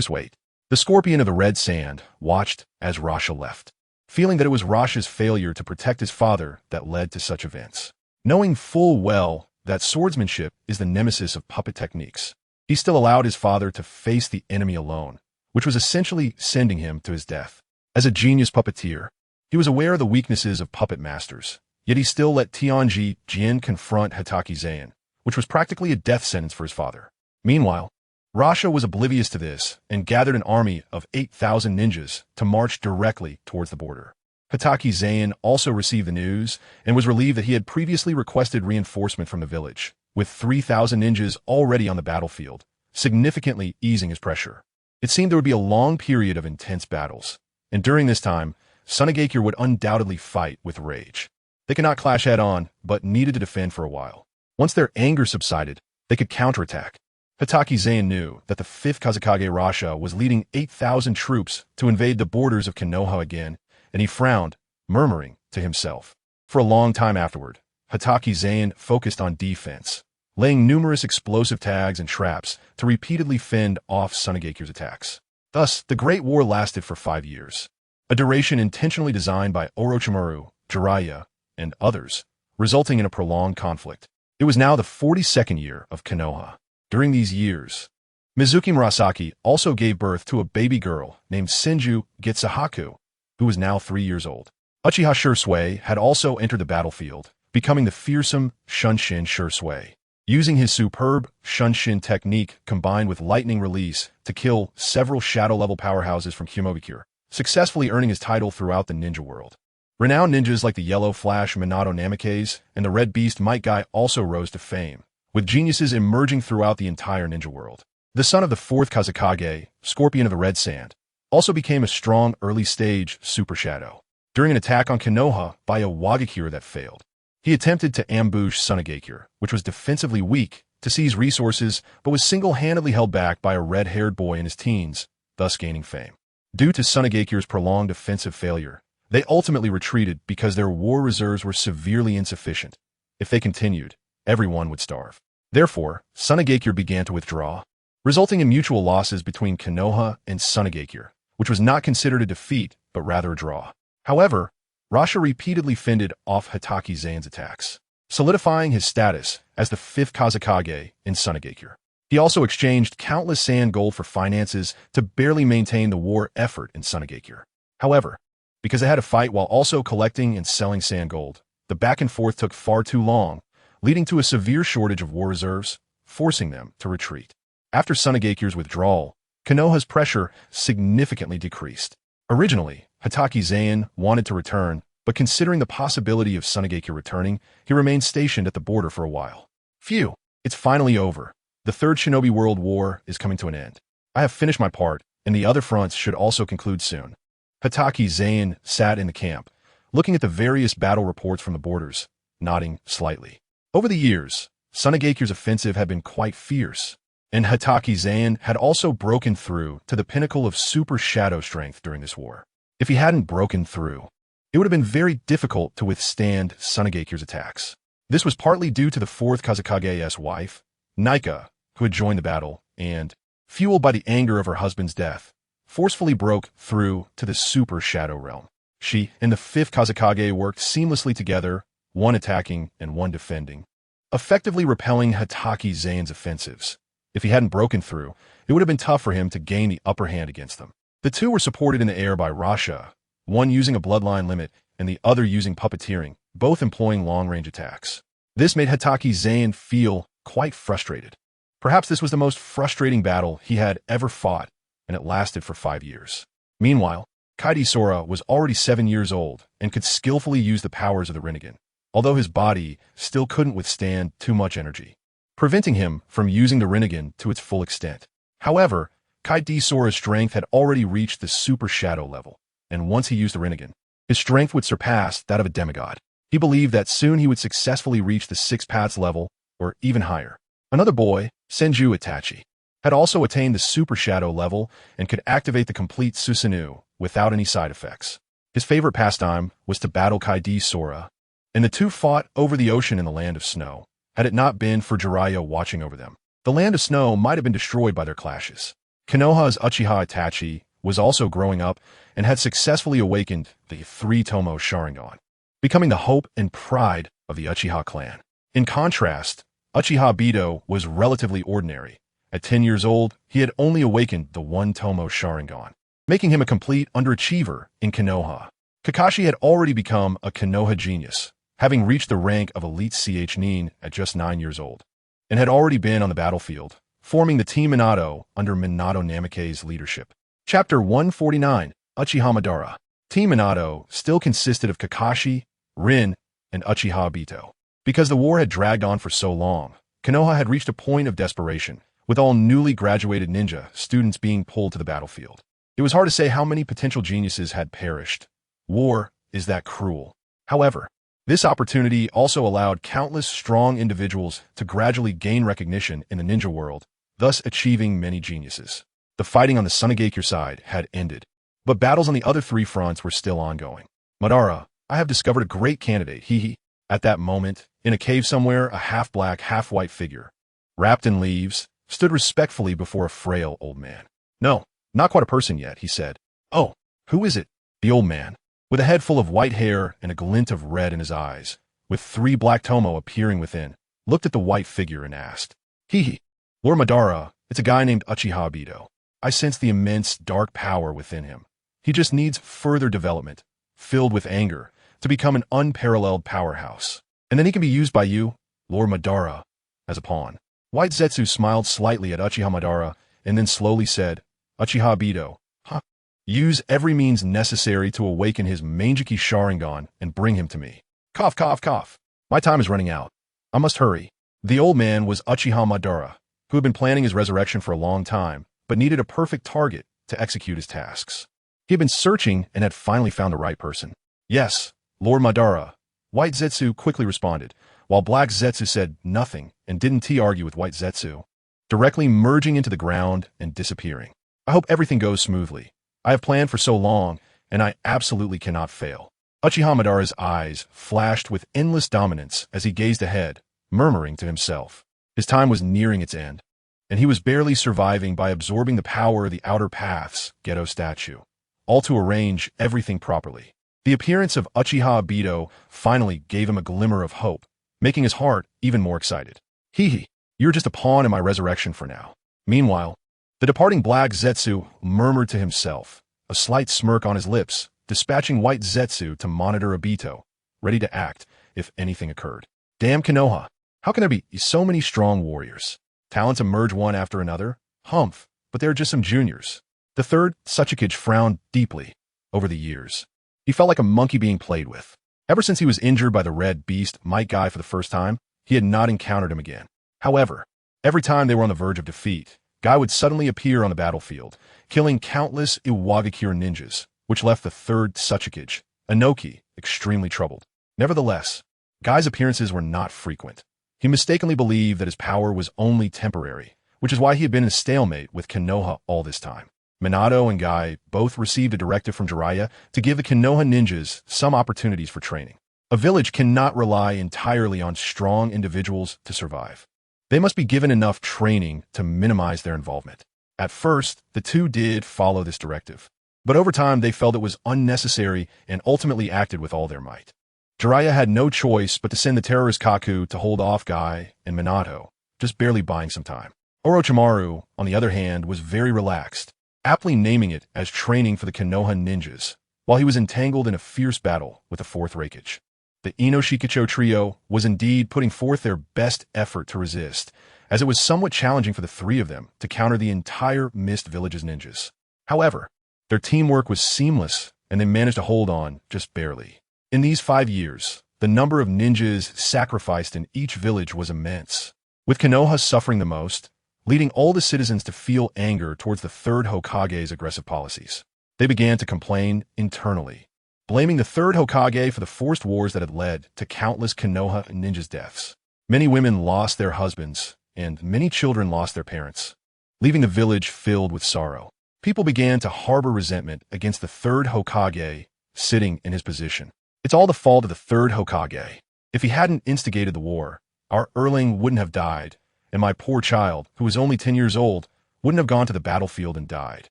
The scorpion of the red sand watched as Rasha left, feeling that it was Rasha's failure to protect his father that led to such events. Knowing full well that swordsmanship is the nemesis of puppet techniques, he still allowed his father to face the enemy alone, which was essentially sending him to his death. As a genius puppeteer, he was aware of the weaknesses of puppet masters, yet he still let Tianji Jin confront Hatake Zain, which was practically a death sentence for his father. Meanwhile, Rasha was oblivious to this and gathered an army of 8,000 ninjas to march directly towards the border. Hatake Zain also received the news and was relieved that he had previously requested reinforcement from the village, with 3,000 ninjas already on the battlefield, significantly easing his pressure. It seemed there would be a long period of intense battles, and during this time, Sunagakure would undoubtedly fight with rage. They could not clash head-on, but needed to defend for a while. Once their anger subsided, they could counterattack. Hatake Zain knew that the fifth Kazekage Rasha was leading 8,000 troops to invade the borders of Konoha again, and he frowned, murmuring to himself. For a long time afterward, Hatake Zain focused on defense, laying numerous explosive tags and traps to repeatedly fend off Sunagakure's attacks. Thus, the Great War lasted for 5 years, a duration intentionally designed by Orochimaru, Jiraiya, and others, resulting in a prolonged conflict. It was now the 42nd year of Konoha. During these years, Mizuki Murasaki also gave birth to a baby girl named Senju Getsuhaku, who was now 3 years old. Uchiha Shursui had also entered the battlefield, becoming the fearsome Shunshin Shursui, using his superb Shunshin technique combined with lightning release to kill several shadow-level powerhouses from Kumogakure, successfully earning his title throughout the ninja world. Renowned ninjas like the Yellow Flash Minato Namikaze and the Red Beast Might Guy also rose to fame, with geniuses emerging throughout the entire ninja world. The son of the 4th Kazekage, Scorpion of the Red Sand, also became a strong early-stage Super Shadow. During an attack on Konoha by a Wagakure that failed, he attempted to ambush Sunagakure, which was defensively weak, to seize resources but was single-handedly held back by a red-haired boy in his teens, thus gaining fame. Due to Sunagakure's prolonged offensive failure, they ultimately retreated because their war reserves were severely insufficient. If they continued, everyone would starve. Therefore, Sunagakure began to withdraw, resulting in mutual losses between Konoha and Sunagakure, which was not considered a defeat, but rather a draw. However, Rasha repeatedly fended off Hatake Zan's attacks, solidifying his status as the 5th Kazekage in Sunagakure. He also exchanged countless sand gold for finances to barely maintain the war effort in Sunagakure. However, because they had to fight while also collecting and selling sand gold, the back and forth took far too long, leading to a severe shortage of war reserves, forcing them to retreat. After Sunagakure's withdrawal, Konoha's pressure significantly decreased. Originally, Hatake Zan wanted to return, but considering the possibility of Sunagakure returning, he remained stationed at the border for a while. Phew, it's finally over. The Third Shinobi World War is coming to an end. I have finished my part, and the other fronts should also conclude soon. Hatake Zan sat in the camp, looking at the various battle reports from the borders, nodding slightly. Over the years, Sunagakure's offensive had been quite fierce, and Hatake Zan had also broken through to the pinnacle of super shadow strength during this war. If he hadn't broken through, it would have been very difficult to withstand Sunagakure's attacks. This was partly due to the 4th Kazekage's wife, Nika, who had joined the battle, and, fueled by the anger of her husband's death, forcefully broke through to the super shadow realm. She and the 5th Kazekage worked seamlessly together, one attacking and one defending, effectively repelling Hatake Zan's offensives. If he hadn't broken through, it would have been tough for him to gain the upper hand against them. The two were supported in the air by Rasha, one using a bloodline limit and the other using puppeteering, both employing long-range attacks. This made Hatake Zan feel quite frustrated. Perhaps this was the most frustrating battle he had ever fought, and it lasted for 5 years. Meanwhile, Kaidi Sora was already 7 years old and could skillfully use the powers of the Rinnegan, although his body still couldn't withstand too much energy, preventing him from using the Rinnegan to its full extent. However, Kaidi Sora's strength had already reached the super shadow level, and once he used the Rinnegan, his strength would surpass that of a demigod. He believed that soon he would successfully reach the 6 paths level, or even higher. Another boy, Senju Itachi, had also attained the super shadow level and could activate the complete Susanoo without any side effects. His favorite pastime was to battle Kaidi Sora, and the two fought over the ocean in the Land of Snow. Had it not been for Jiraiya watching over them, the Land of Snow might have been destroyed by their clashes. Konoha's Uchiha Itachi was also growing up and had successfully awakened the 3-Tomo Sharingan, becoming the hope and pride of the Uchiha clan. In contrast, Uchiha Bito was relatively ordinary. At 10 years old, he had only awakened the 1-Tomo Sharingan, making him a complete underachiever in Konoha. Kakashi had already become a Konoha genius, having reached the rank of Elite CH Nin at just 9 years old, and had already been on the battlefield, forming the Team Minato under Minato Namikaze's leadership. Chapter 149, Uchiha Madara. Team Minato still consisted of Kakashi, Rin, and Uchiha Bito. Because the war had dragged on for so long, Konoha had reached a point of desperation, with all newly graduated ninja students being pulled to the battlefield. It was hard to say how many potential geniuses had perished. War is that cruel. However, this opportunity also allowed countless strong individuals to gradually gain recognition in the ninja world, thus achieving many geniuses. The fighting on the Sunagakure side had ended, but battles on the other 3 fronts were still ongoing. Madara, I have discovered a great candidate, hee. At that moment, in a cave somewhere, a half-black, half-white figure, wrapped in leaves, stood respectfully before a frail old man. No, Not quite a person yet, he said. Oh, who is it? The old man, with a head full of white hair and a glint of red in his eyes, with 3 black tomo appearing within, looked at the white figure and asked, Hee. Lord Madara, it's a guy named Uchiha Obito. I sense the immense dark power within him. He just needs further development, filled with anger, to become an unparalleled powerhouse. And then he can be used by you, Lord Madara, as a pawn. White Zetsu smiled slightly at Uchiha Madara and then slowly said, Uchiha Obito, huh? Use every means necessary to awaken his Mangeki Sharingan and bring him to me. Cough, cough, cough. My time is running out. I must hurry. The old man was Uchiha Madara, who had been planning his resurrection for a long time, but needed a perfect target to execute his tasks. He had been searching and had finally found the right person. Yes, Lord Madara. White Zetsu quickly responded, while Black Zetsu said nothing and didn't argue with White Zetsu, directly merging into the ground and disappearing. I hope everything goes smoothly. I have planned for so long, and I absolutely cannot fail. Uchiha Madara's eyes flashed with endless dominance as he gazed ahead, murmuring to himself. His time was nearing its end, and he was barely surviving by absorbing the power of the Outer Path's Geto statue, all to arrange everything properly. The appearance of Uchiha Obito finally gave him a glimmer of hope, making his heart even more excited. Hee, you're just a pawn in my resurrection for now. Meanwhile, the departing Black Zetsu murmured to himself, a slight smirk on his lips, dispatching White Zetsu to monitor Obito, ready to act if anything occurred. Damn Konoha, how can there be so many strong warriors? Talents emerge one after another? Humph, but they're just some juniors. The third, Sachikage, frowned deeply over the years. He felt like a monkey being played with. Ever since he was injured by the red beast Might Guy for the first time, he had not encountered him again. However, every time they were on the verge of defeat, Guy would suddenly appear on the battlefield, killing countless Iwagakure ninjas, which left the third Sachikage, Inoki, extremely troubled. Nevertheless, Guy's appearances were not frequent. He mistakenly believed that his power was only temporary, which is why he had been in a stalemate with Konoha all this time. Minato and Guy both received a directive from Jiraiya to give the Konoha ninjas some opportunities for training. A village cannot rely entirely on strong individuals to survive. They must be given enough training to minimize their involvement. At first, the two did follow this directive, but over time they felt it was unnecessary and ultimately acted with all their might. Jiraiya had no choice but to send the terrorist Kaku to hold off Guy and Minato, just barely buying some time. Orochimaru, on the other hand, was very relaxed, aptly naming it as training for the Konoha ninjas, while he was entangled in a fierce battle with the fourth Raikage. The Inoshikacho trio was indeed putting forth their best effort to resist, as it was somewhat challenging for the three of them to counter the entire Mist Village's ninjas. However, their teamwork was seamless, and they managed to hold on just barely. In these 5 years, the number of ninjas sacrificed in each village was immense, with Konoha suffering the most, leading all the citizens to feel anger towards the third Hokage's aggressive policies. They began to complain internally, blaming the third Hokage for the forced wars that had led to countless Konoha ninjas' deaths. Many women lost their husbands, and many children lost their parents, leaving the village filled with sorrow. People began to harbor resentment against the third Hokage sitting in his position. It's all the fault of the third Hokage. If he hadn't instigated the war, our Erling wouldn't have died, and my poor child, who was only 10 years old, wouldn't have gone to the battlefield and died.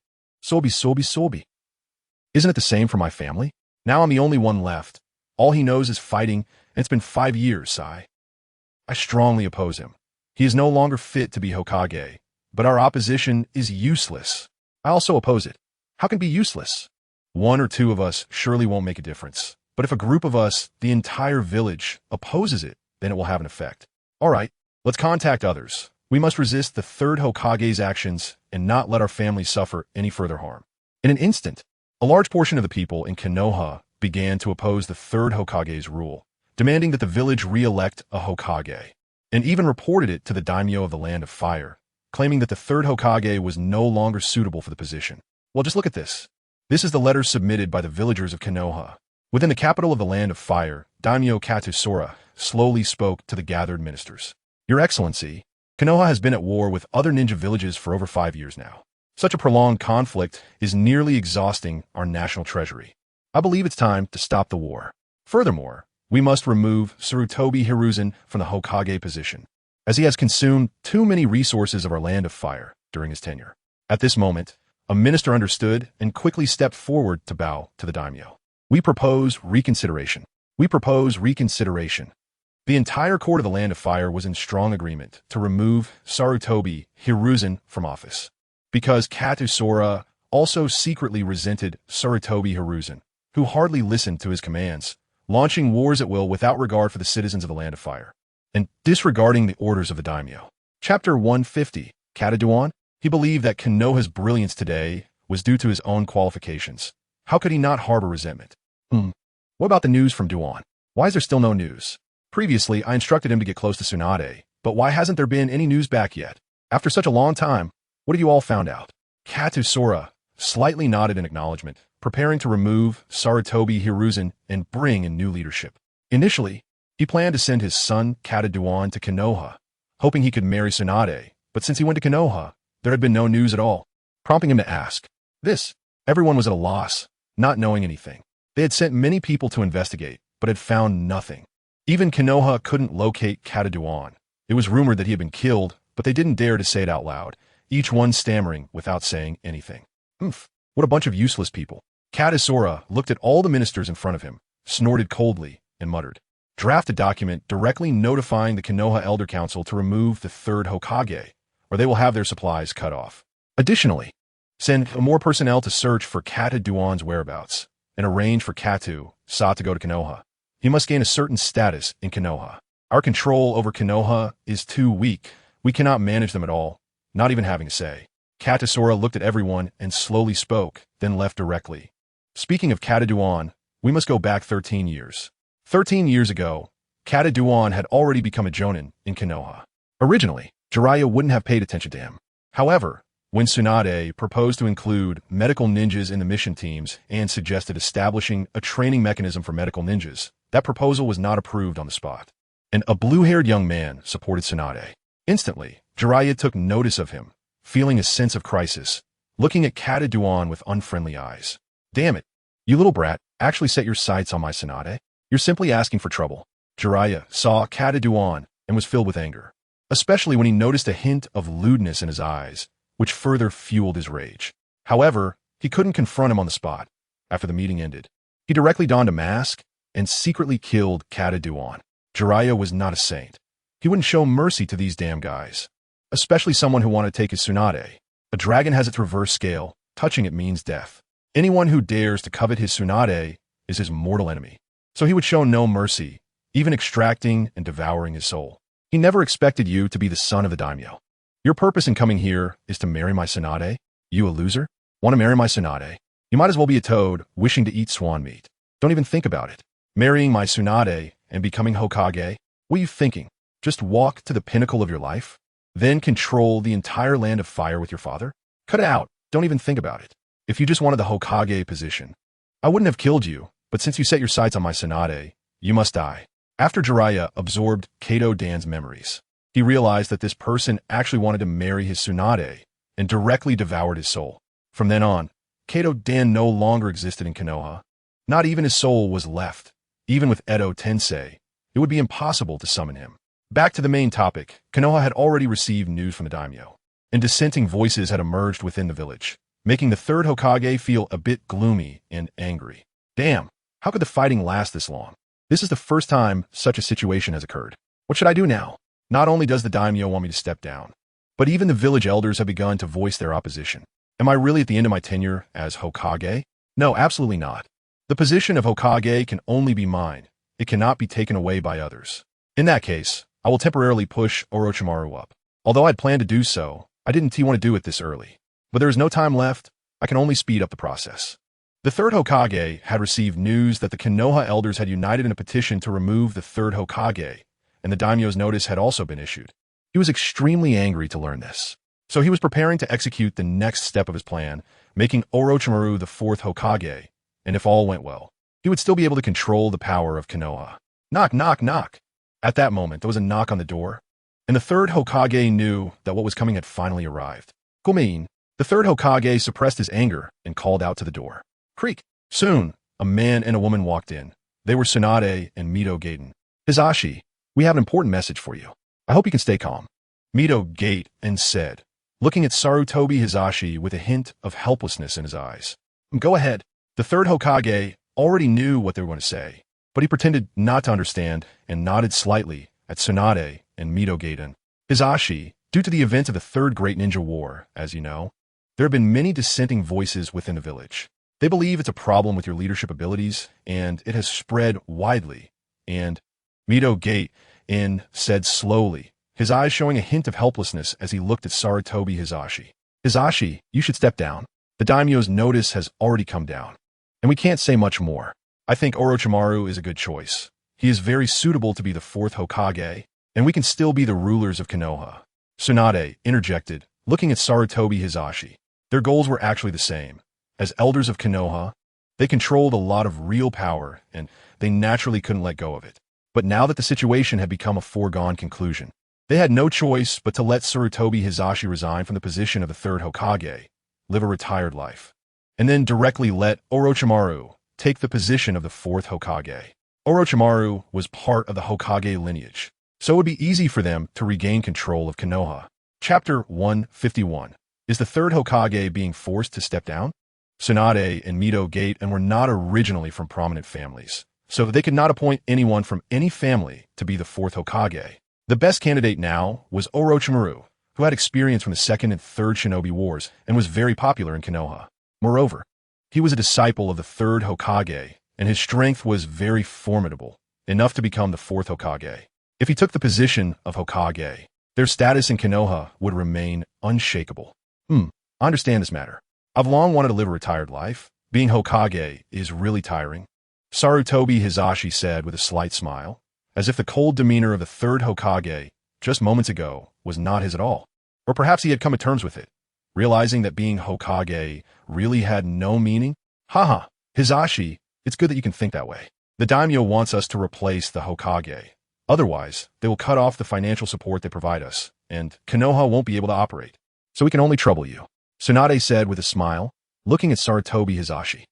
Sobi. Isn't it the same for my family? Now I'm the only one left. All he knows is fighting, and it's been 5 years, Sai. I strongly oppose him. He is no longer fit to be Hokage, but our opposition is useless. I also oppose it. How can it be useless? 1 or 2 of us surely won't make a difference. But if a group of us, the entire village, opposes it, then it will have an effect. All right, let's contact others. We must resist the third Hokage's actions and not let our family suffer any further harm. In an instant, a large portion of the people in Konoha began to oppose the third Hokage's rule, demanding that the village re-elect a Hokage, and even reported it to the daimyo of the Land of Fire, claiming that the third Hokage was no longer suitable for the position. Well, just look at this. This is the letter submitted by the villagers of Konoha. Within the capital of the Land of Fire, Daimyo Katusora slowly spoke to the gathered ministers. Your Excellency, Konoha has been at war with other ninja villages for over 5 years now. Such a prolonged conflict is nearly exhausting our national treasury. I believe it's time to stop the war. Furthermore, we must remove Sarutobi Hiruzen from the Hokage position, as he has consumed too many resources of our Land of Fire during his tenure. At this moment, A minister understood and quickly stepped forward to bow to the daimyo. We propose reconsideration. We propose reconsideration. The entire court of the Land of Fire was in strong agreement to remove Sarutobi Hiruzen from office, because Katusora also secretly resented Sarutobi Hiruzen, who hardly listened to his commands, launching wars at will without regard for the citizens of the Land of Fire, and disregarding the orders of the daimyo. Chapter 150, Kataduan. He believed that Konoha's brilliance today was due to his own qualifications. How could he not harbor resentment? What about the news from Duan? Why is there still no news? Previously, I instructed him to get close to Tsunade, but why hasn't there been any news back yet? After such a long time, what have you all found out? Katusora slightly nodded in acknowledgement, preparing to remove Sarutobi Hiruzen and bring in new leadership. Initially, he planned to send his son Kataduan to Konoha, hoping he could marry Tsunade, but since he went to Konoha, there had been no news at all, prompting him to ask. Everyone was at a loss, not knowing anything. They had sent many people to investigate, but had found nothing. Even Konoha couldn't locate Kataduan. It was rumored that he had been killed, but they didn't dare to say it out loud, each one stammering without saying anything. What a bunch of useless people. Katusora looked at all the ministers in front of him, snorted coldly, and muttered. Draft a document directly notifying the Konoha Elder Council to remove the third Hokage, or they will have their supplies cut off. Additionally, send more personnel to search for Kataduan's whereabouts, and arrange for Katu-sa to go to Konoha. He must gain a certain status in Konoha. Our control over Konoha is too weak. We cannot manage them at all, not even having a say. Katusora looked at everyone and slowly spoke, then left directly. Speaking of Kataduan, we must go back 13 years. 13 years ago, Kataduan had already become a jonin in Konoha. Originally, Jiraiya wouldn't have paid attention to him. However, when Tsunade proposed to include medical ninjas in the mission teams and suggested establishing a training mechanism for medical ninjas, that proposal was not approved on the spot. And a blue-haired young man supported Tsunade. Instantly, Jiraiya took notice of him, feeling a sense of crisis, looking at Kataduan with unfriendly eyes. Damn it, you little brat, actually set your sights on my Tsunade? You're simply asking for trouble. Jiraiya saw Kataduan and was filled with anger, especially when he noticed a hint of lewdness in his eyes, which further fueled his rage. However, he couldn't confront him on the spot. After the meeting ended, he directly donned a mask and secretly killed Kataduan. Jiraiya was not a saint. He wouldn't show mercy to these damn guys, especially someone who wanted to take his Tsunade. A dragon has its reverse scale. Touching it means death. Anyone who dares to covet his Tsunade is his mortal enemy. So he would show no mercy, even extracting and devouring his soul. He never expected you to be the son of the daimyo. Your purpose in coming here is to marry my Tsunade? You a loser? Want to marry my Tsunade? You might as well be a toad wishing to eat swan meat. Don't even think about it. Marrying my Tsunade and becoming Hokage? What are you thinking? Just walk to the pinnacle of your life? Then control the entire Land of Fire with your father? Cut it out. Don't even think about it. If you just wanted the Hokage position, I wouldn't have killed you, but since you set your sights on my Tsunade, you must die. After Jiraiya absorbed Kato Dan's memories, he realized that this person actually wanted to marry his Tsunade and directly devoured his soul. From then on, Kato Dan no longer existed in Konoha. Not even his soul was left. Even with Edo Tensei, it would be impossible to summon him. Back to the main topic, Konoha had already received news from the daimyo, and dissenting voices had emerged within the village, making the third Hokage feel a bit gloomy and angry. Damn, how could the fighting last this long? This is the first time such a situation has occurred. What should I do now? Not only does the daimyo want me to step down, but even the village elders have begun to voice their opposition. Am I really at the end of my tenure as Hokage? No, absolutely not. The position of Hokage can only be mine. It cannot be taken away by others. In that case, I will temporarily push Orochimaru up. Although I'd planned to do so, I didn't want to do it this early. But there is no time left. I can only speed up the process. The third Hokage had received news that the Konoha elders had united in a petition to remove the third Hokage, and the daimyo's notice had also been issued. He was extremely angry to learn this. So he was preparing to execute the next step of his plan, making Orochimaru the fourth Hokage, and if all went well, he would still be able to control the power of Konoha. Knock, knock, knock. At that moment, there was a knock on the door, and the third Hokage knew that what was coming had finally arrived. Kumein, the third Hokage suppressed his anger and called out to the door. Creak. Soon, a man and a woman walked in. They were Tsunade and Mito Gaten. Hizashi, we have an important message for you. I hope you can stay calm. Mito gate and said, looking at Sarutobi Hizashi with a hint of helplessness in his eyes. Go ahead. The third Hokage already knew what they were going to say, but he pretended not to understand and nodded slightly at Tsunade and Mito Gaiden. Hizashi, due to the events of the Third Great Ninja War, as you know, there have been many dissenting voices within the village. They believe it's a problem with your leadership abilities, and it has spread widely. And Mito Gaiden said slowly, his eyes showing a hint of helplessness as he looked at Sarutobi Hizashi. Hizashi, you should step down. The daimyo's notice has already come down, and we can't say much more. I think Orochimaru is a good choice. He is very suitable to be the fourth Hokage, and we can still be the rulers of Konoha. Tsunade interjected, looking at Sarutobi Hizashi. Their goals were actually the same. As elders of Konoha, they controlled a lot of real power, and they naturally couldn't let go of it. But now that the situation had become a foregone conclusion, they had no choice but to let Sarutobi Hizashi resign from the position of the third Hokage, live a retired life, and then directly let Orochimaru take the position of the fourth Hokage. Orochimaru was part of the Hokage lineage, so it would be easy for them to regain control of Konoha. Chapter 151. Is the third Hokage being forced to step down? Tsunade and Mito Gaiden were not originally from prominent families, so they could not appoint anyone from any family to be the fourth Hokage. The best candidate now was Orochimaru, who had experience from the Second and Third Shinobi Wars and was very popular in Konoha. Moreover, he was a disciple of the third Hokage, and his strength was very formidable, enough to become the fourth Hokage. If he took the position of Hokage, their status in Konoha would remain unshakable. I understand this matter. I've long wanted to live a retired life. Being Hokage is really tiring. Sarutobi Hizashi said with a slight smile, as if the cold demeanor of the third Hokage just moments ago was not his at all. Or perhaps he had come to terms with it, realizing that being Hokage really had no meaning. Haha, Hizashi, it's good that you can think that way. The daimyo wants us to replace the Hokage. Otherwise, they will cut off the financial support they provide us, and Konoha won't be able to operate. So we can only trouble you. Tsunade said with a smile, looking at Sarutobi Hizashi.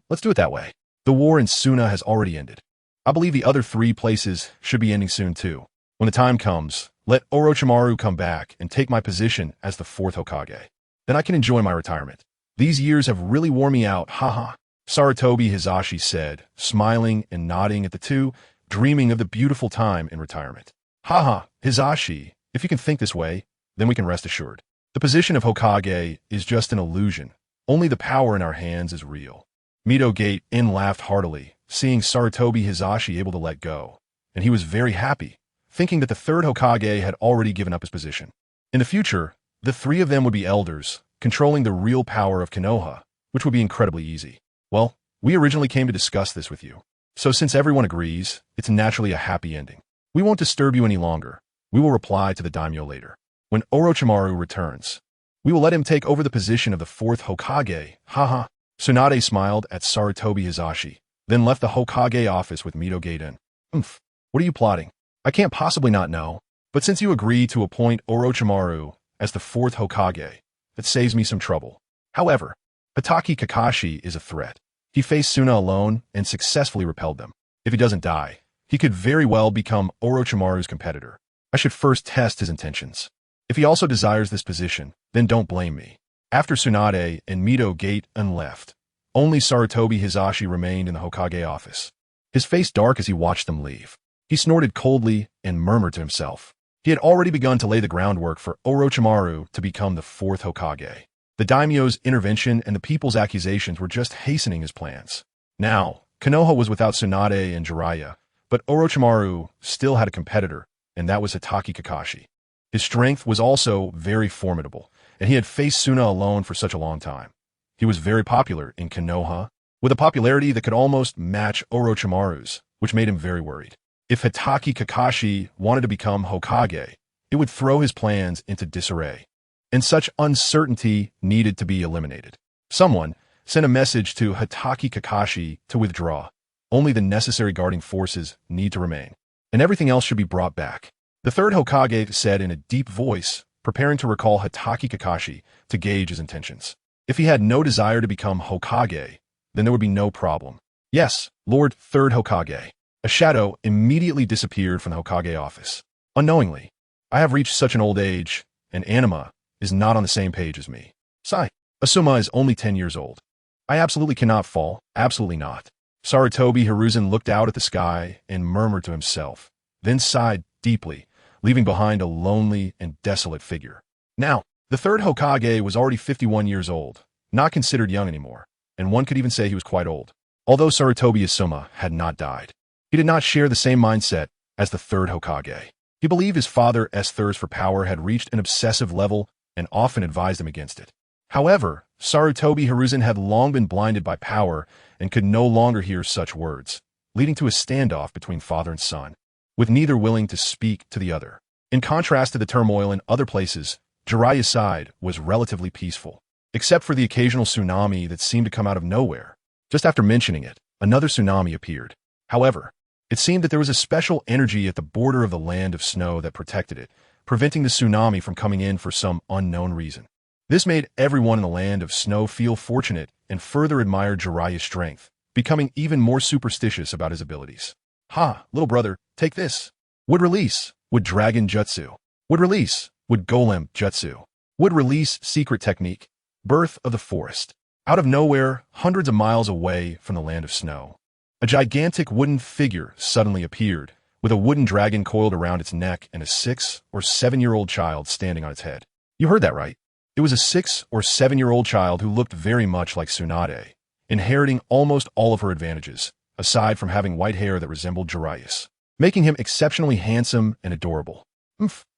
Let's do it that way. The war in Suna has already ended. I believe the other 3 places should be ending soon too. When the time comes, let Orochimaru come back and take my position as the fourth Hokage. Then I can enjoy my retirement. These years have really worn me out, haha. Sarutobi Hizashi said, smiling and nodding at the two, dreaming of the beautiful time in retirement. Haha, Hizashi, if you can think this way, then we can rest assured. The position of Hokage is just an illusion. Only the power in our hands is real. Mito Gaiden laughed heartily, seeing Sarutobi Hizashi able to let go, and he was very happy, thinking that the third Hokage had already given up his position. In the future, the 3 of them would be elders, controlling the real power of Konoha, which would be incredibly easy. Well, we originally came to discuss this with you. So since everyone agrees, it's naturally a happy ending. We won't disturb you any longer. We will reply to the daimyo later. When Orochimaru returns, we will let him take over the position of the fourth Hokage, haha. Tsunade smiled at Sarutobi Hizashi, then left the Hokage office with Mito Gaiden. What are you plotting? I can't possibly not know, but since you agree to appoint Orochimaru as the fourth Hokage, that saves me some trouble. However, Hatake Kakashi is a threat. He faced Suna alone and successfully repelled them. If he doesn't die, he could very well become Orochimaru's competitor. I should first test his intentions. If he also desires this position, then don't blame me. After Tsunade and Mito Gaiden left, only Sarutobi Hizashi remained in the Hokage office. His face dark as he watched them leave. He snorted coldly and murmured to himself. He had already begun to lay the groundwork for Orochimaru to become the fourth Hokage. The daimyo's intervention and the people's accusations were just hastening his plans. Now, Konoha was without Tsunade and Jiraiya, but Orochimaru still had a competitor, and that was Hatake Kakashi. His strength was also very formidable, and he had faced Suna alone for such a long time. He was very popular in Konoha, with a popularity that could almost match Orochimaru's, which made him very worried. If Hatake Kakashi wanted to become Hokage, it would throw his plans into disarray, and such uncertainty needed to be eliminated. Someone sent a message to Hatake Kakashi to withdraw. Only the necessary guarding forces need to remain, and everything else should be brought back. The third Hokage said in a deep voice, preparing to recall Hatake Kakashi to gauge his intentions. If he had no desire to become Hokage, then there would be no problem. Yes, Lord Third Hokage. A shadow immediately disappeared from the Hokage office. Unknowingly, I have reached such an old age, and anima is not on the same page as me. Sigh. Asuma is only 10 years old. I absolutely cannot fall, absolutely not. Sarutobi Hiruzen looked out at the sky and murmured to himself, then sighed deeply, leaving behind a lonely and desolate figure. Now, the third Hokage was already 51 years old, not considered young anymore, and one could even say he was quite old. Although Sarutobi Asuma had not died, he did not share the same mindset as the third Hokage. He believed his father's thirst for power had reached an obsessive level and often advised him against it. However, Sarutobi Hiruzen had long been blinded by power and could no longer hear such words, leading to a standoff between father and son, with neither willing to speak to the other. In contrast to the turmoil in other places, Jiraiya's side was relatively peaceful, except for the occasional tsunami that seemed to come out of nowhere. Just after mentioning it, another tsunami appeared. However, it seemed that there was a special energy at the border of the land of snow that protected it, preventing the tsunami from coming in for some unknown reason. This made everyone in the land of snow feel fortunate and further admired Jiraiya's strength, becoming even more superstitious about his abilities. Ha, little brother, take this. Would release, would dragon jutsu. Would release, would golem jutsu. Would release secret technique, birth of the forest. Out of nowhere, hundreds of miles away from the land of snow, a gigantic wooden figure suddenly appeared, with a wooden dragon coiled around its neck and a 6- or 7-year-old child standing on its head. You heard that right. It was a 6- or 7-year-old child who looked very much like Tsunade, inheriting almost all of her advantages, aside from having white hair that resembled Jiraiya's, making him exceptionally handsome and adorable.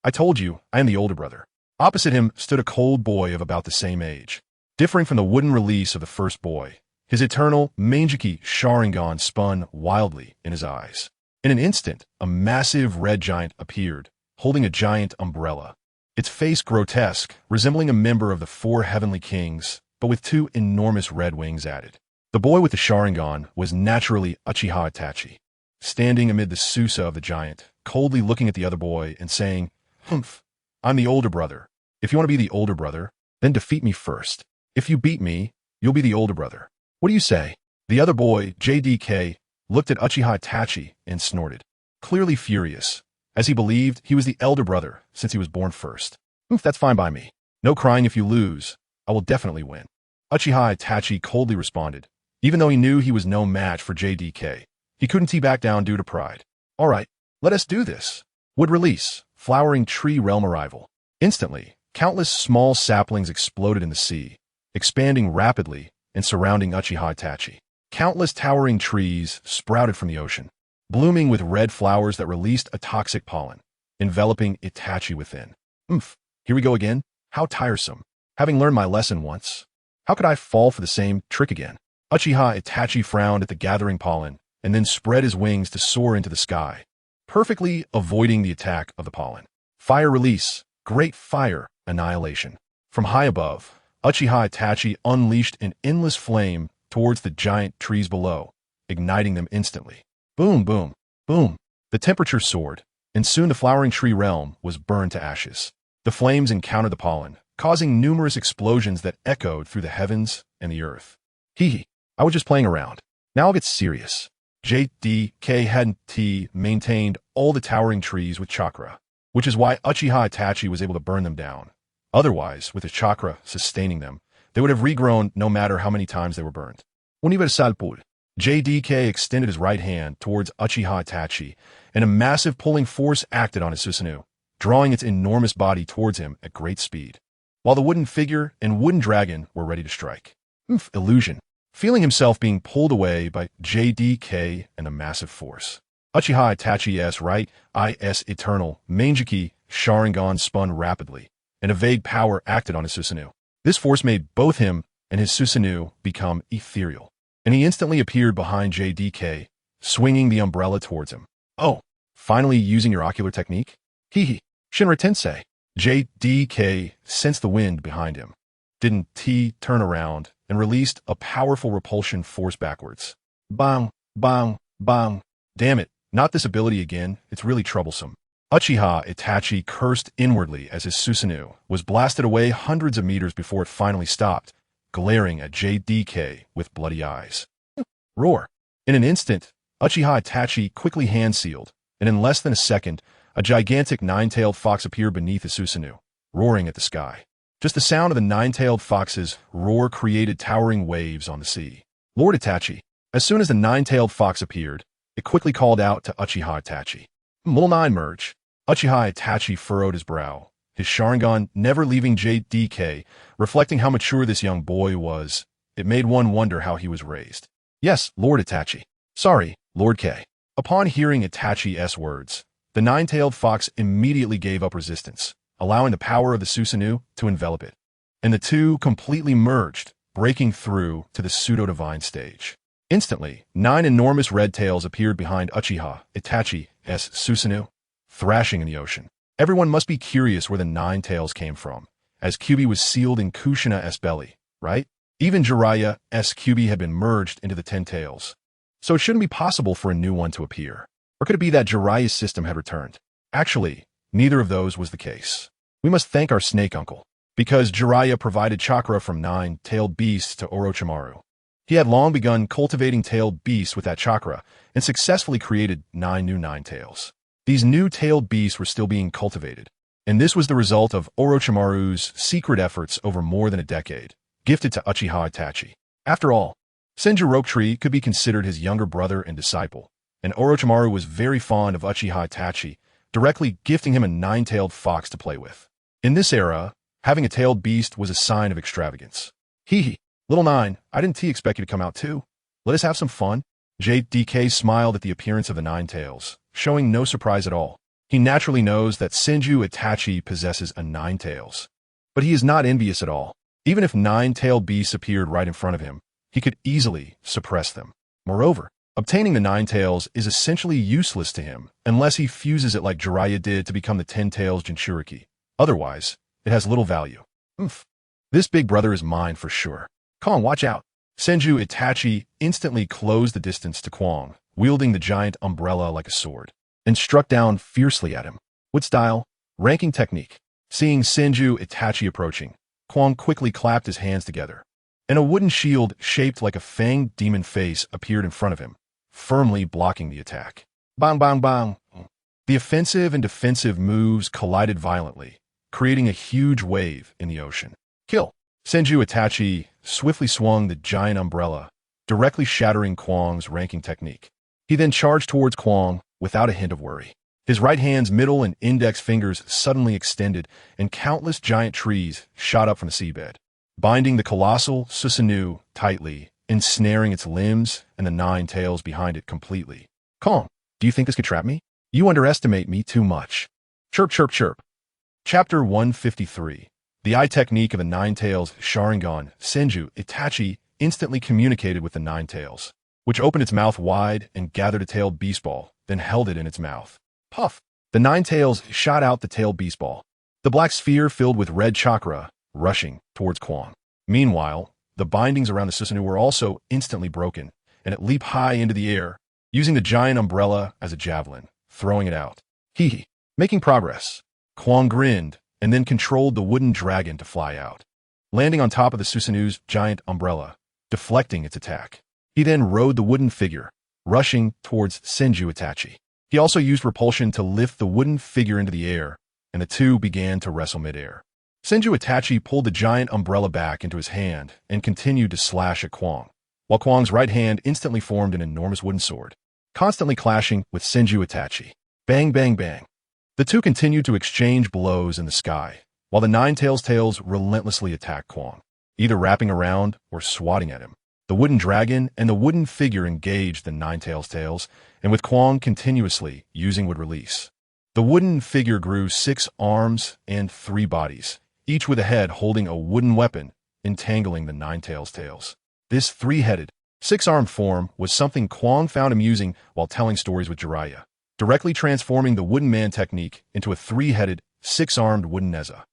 I told you, I am the older brother. Opposite him stood a cold boy of about the same age. Differing from the wooden release of the first boy, his eternal Mangeki Sharingan spun wildly in his eyes. In an instant, a massive red giant appeared, holding a giant umbrella, its face grotesque, resembling a member of the 4 heavenly kings, but with 2 enormous red wings added. The boy with the Sharingan was naturally Uchiha Itachi, standing amid the Susa of the giant, coldly looking at the other boy and saying, "Humph, I'm the older brother. If you want to be the older brother, then defeat me first. If you beat me, you'll be the older brother. What do you say?" The other boy, JDK, looked at Uchiha Itachi and snorted, clearly furious, as he believed he was the elder brother since he was born first. That's fine by me. No crying if you lose. I will definitely win. Uchiha Itachi coldly responded, even though he knew he was no match for JDK. He couldn't back down due to pride. All right, let us do this. Would release, flowering tree realm arrival. Instantly, countless small saplings exploded in the sea, expanding rapidly and surrounding Uchiha Itachi. Countless towering trees sprouted from the ocean, blooming with red flowers that released a toxic pollen, enveloping Itachi within. Here we go again? How tiresome. Having learned my lesson once, how could I fall for the same trick again? Uchiha Itachi frowned at the gathering pollen and then spread his wings to soar into the sky, perfectly avoiding the attack of the pollen. Fire release, great fire, annihilation. From high above, Uchiha Itachi unleashed an endless flame towards the giant trees below, igniting them instantly. Boom, boom, boom. The temperature soared, and soon the flowering tree realm was burned to ashes. The flames encountered the pollen, causing numerous explosions that echoed through the heavens and the earth. Hee, I was just playing around. Now I'll get serious. JDK hadn't maintained all the towering trees with chakra, which is why Uchiha Itachi was able to burn them down. Otherwise, with his chakra sustaining them, they would have regrown no matter how many times they were burned. Universal Pool. JDK extended his right hand towards Uchiha Itachi, and a massive pulling force acted on his Susanoo, drawing its enormous body towards him at great speed, while the wooden figure and wooden dragon were ready to strike. Illusion. Feeling himself being pulled away by JDK and a massive force, Uchiha Itachi's right eye's eternal Mangeki Sharingan spun rapidly, and a vague power acted on his Susanoo. This force made both him and his Susanoo become ethereal, and he instantly appeared behind JDK, swinging the umbrella towards him. Oh, finally using your ocular technique? Hee, Shinra Tensei. JDK sensed the wind behind him, didn't turn around, and released a powerful repulsion force backwards. Bang, bang, bang. Damn it, not this ability again, it's really troublesome. Uchiha Itachi cursed inwardly as his Susanoo was blasted away hundreds of meters before it finally stopped, glaring at JDK with bloody eyes. Roar. In an instant, Uchiha Itachi quickly hand-sealed, and in less than a second, a gigantic 9-tailed fox appeared beneath his Susanoo, roaring at the sky. Just the sound of the nine-tailed fox's roar created towering waves on the sea. Lord Itachi. As soon as the nine-tailed fox appeared, it quickly called out to Uchiha Itachi. Little Nine merge. Uchiha Itachi furrowed his brow, his Sharingan never leaving JDK, reflecting how mature this young boy was. It made one wonder how he was raised. Yes, Lord Itachi. Sorry, Lord K. Upon hearing Itachi's words, the nine-tailed fox immediately gave up resistance, allowing the power of the Susanoo to envelop it. And the two completely merged, breaking through to the pseudo-divine stage. Instantly, 9 enormous red tails appeared behind Uchiha Itachi's Susanoo, thrashing in the ocean. Everyone must be curious where the 9 tails came from, as Kyuubi was sealed in Kushina's belly, right? Even Jiraiya's Kyuubi had been merged into the 10 tails. So it shouldn't be possible for a new one to appear. Or could it be that Jiraiya's system had returned? Actually, neither of those was the case. We must thank our snake uncle, because Jiraiya provided chakra from 9-tailed beasts to Orochimaru. He had long begun cultivating tailed beasts with that chakra and successfully created 9 new 9 tails. These new tailed beasts were still being cultivated, and this was the result of Orochimaru's secret efforts over more than a decade, gifted to Uchiha Itachi. After all, Senju Rokutree could be considered his younger brother and disciple, and Orochimaru was very fond of Uchiha Itachi, directly gifting him a 9-tailed fox to play with. In this era, having a tailed beast was a sign of extravagance. Hee hee, little 9, I didn't expect you to come out too. Let us have some fun. JDK smiled at the appearance of the 9 tails, showing no surprise at all. He naturally knows that Senju Itachi possesses a 9 tails. But he is not envious at all. Even if 9-tailed beasts appeared right in front of him, he could easily suppress them. Moreover, obtaining the 9 tails is essentially useless to him unless he fuses it like Jiraiya did to become the 10 tails Jinchuriki. Otherwise, it has little value. This big brother is mine for sure. Kong, watch out. Senju Itachi instantly closed the distance to Kwang, wielding the giant umbrella like a sword, and struck down fiercely at him. What style? Ranking technique. Seeing Senju Itachi approaching, Kwang quickly clapped his hands together, and a wooden shield shaped like a fanged demon face appeared in front of him, firmly blocking the attack. Bang, bang, bang. The offensive and defensive moves collided violently, creating a huge wave in the ocean. Kill. Senju Itachi swiftly swung the giant umbrella, directly shattering Kwang's ranking technique. He then charged towards Kwang without a hint of worry. His right hand's middle and index fingers suddenly extended, and countless giant trees shot up from the seabed, binding the colossal Susanoo tightly, ensnaring its limbs and the 9 tails behind it completely. Kong, do you think this could trap me? You underestimate me too much. Chirp, chirp, chirp. Chapter 153. The eye technique of the 9 tails Sharingan. Senju Itachi instantly communicated with the 9 tails, which opened its mouth wide and gathered a tailed beast ball, then held it in its mouth. Puff! The 9 tails shot out the tailed beast ball, the black sphere filled with red chakra, rushing towards Kwang. Meanwhile, the bindings around the Susanoo were also instantly broken, and it leaped high into the air, using the giant umbrella as a javelin, throwing it out. Hee hee. Making progress. Kwang grinned, and then controlled the wooden dragon to fly out, landing on top of the Susanoo's giant umbrella, deflecting its attack. He then rode the wooden figure, rushing towards Senju Itachi. He also used repulsion to lift the wooden figure into the air, and the two began to wrestle midair. Senju Itachi pulled the giant umbrella back into his hand and continued to slash at Kwang, while Kwang's right hand instantly formed an enormous wooden sword, constantly clashing with Senju Itachi. Bang, bang, bang. The two continued to exchange blows in the sky, while the 9 tails relentlessly attacked Kwang, either wrapping around or swatting at him. The wooden dragon and the wooden figure engaged the 9 tails, and with Kwang continuously using would release. The wooden figure grew 6 arms and 3 bodies, each with a head holding a wooden weapon, entangling the 9 tails. This 3-headed, 6-armed form was something Kwang found amusing while telling stories with Jiraiya, directly transforming the wooden man technique into a 3-headed, 6-armed wooden Neza.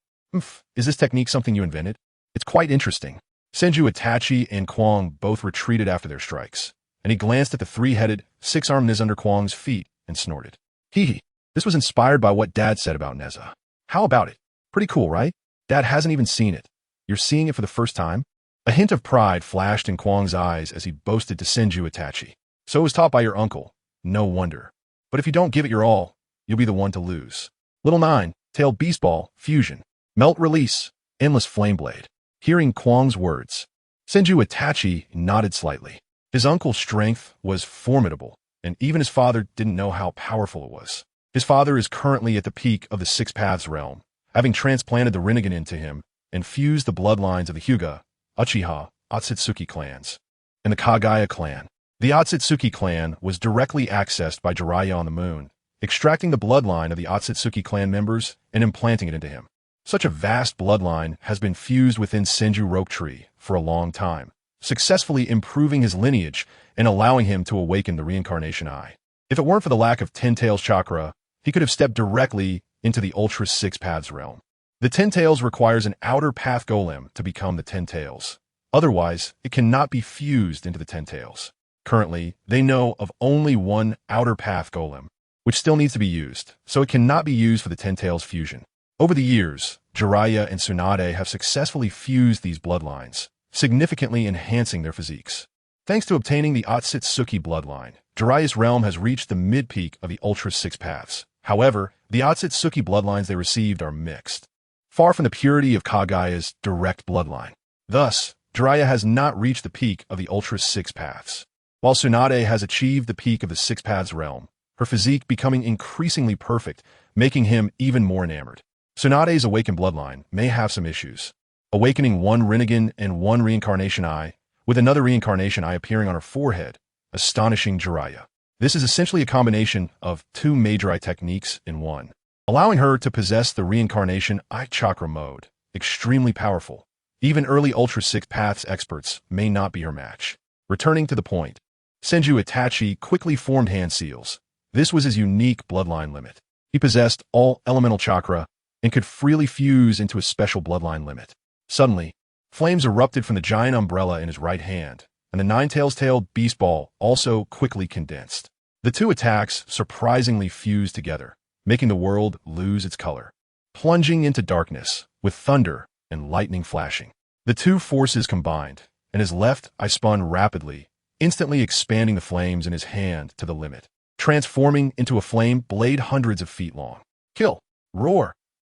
Is this technique something you invented? It's quite interesting. Senju Itachi and Kwang both retreated after their strikes, and he glanced at the 3-headed, 6-armed Neza under Kwang's feet and snorted. Hee hee. This was inspired by what Dad said about Neza. How about it? Pretty cool, right? Dad hasn't even seen it. You're seeing it for the first time? A hint of pride flashed in Kwang's eyes as he boasted to Senju Itachi. So it was taught by your uncle. No wonder. But if you don't give it your all, you'll be the one to lose. Little 9, tailed beast ball, fusion. Melt release. endless flame blade. Hearing Kwang's words, Senju Itachi nodded slightly. His uncle's strength was formidable, and even his father didn't know how powerful it was. His father is currently at the peak of the Six Paths realm, having transplanted the Rinnegan into him and fused the bloodlines of the Hyuga, Uchiha, Otsutsuki clans, and the Kagaya clan. The Otsutsuki clan was directly accessed by Jiraiya on the moon, extracting the bloodline of the Otsutsuki clan members and implanting it into him. Such a vast bloodline has been fused within Senju Rope Tree for a long time, successfully improving his lineage and allowing him to awaken the reincarnation eye. If it weren't for the lack of Ten Tails chakra, he could have stepped directly into the Ultra Six Paths realm. The Ten Tails requires an outer path golem to become the Ten Tails. Otherwise, it cannot be fused into the Ten Tails. Currently, they know of only one outer path golem, which still needs to be used, so it cannot be used for the Ten Tails fusion. Over the years, Jiraiya and Tsunade have successfully fused these bloodlines, significantly enhancing their physiques. Thanks to obtaining the Otsutsuki bloodline, Jiraiya's realm has reached the mid-peak of the Ultra Six Paths. However, the Otsutsuki bloodlines they received are mixed, far from the purity of Kagaya's direct bloodline. Thus, Jiraiya has not reached the peak of the Ultra Six Paths. While Tsunade has achieved the peak of the Six Paths realm, her physique becoming increasingly perfect, making him even more enamored. Tsunade's awakened bloodline may have some issues, awakening one Rinnegan and one reincarnation eye, with another reincarnation eye appearing on her forehead, astonishing Jiraiya. This is essentially a combination of two major eye techniques in one, allowing her to possess the reincarnation eye chakra mode, extremely powerful. Even early Ultra Six Paths experts may not be her match. Returning to the point, Senju Itachi quickly formed hand seals. This was his unique bloodline limit. He possessed all elemental chakra and could freely fuse into a special bloodline limit. Suddenly, flames erupted from the giant umbrella in his right hand, and the Nine-Tails tailed beast ball also quickly condensed. The two attacks surprisingly fused together, making the world lose its color, plunging into darkness with thunder and lightning flashing. The two forces combined, and his left eye spun rapidly, instantly expanding the flames in his hand to the limit, transforming into a flame blade hundreds of feet long. Kill! Roar!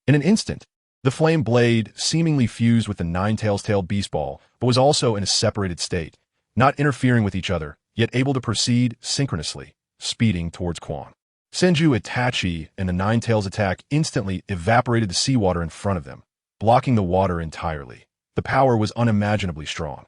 In an instant, the flame blade seemingly fused with the Nine-Tails tailed beast ball, but was also in a separated state, not interfering with each other, yet able to proceed synchronously, speeding towards Kwang. Senju Itachi and the Nine-Tails attack instantly evaporated the seawater in front of them, blocking the water entirely. The power was unimaginably strong.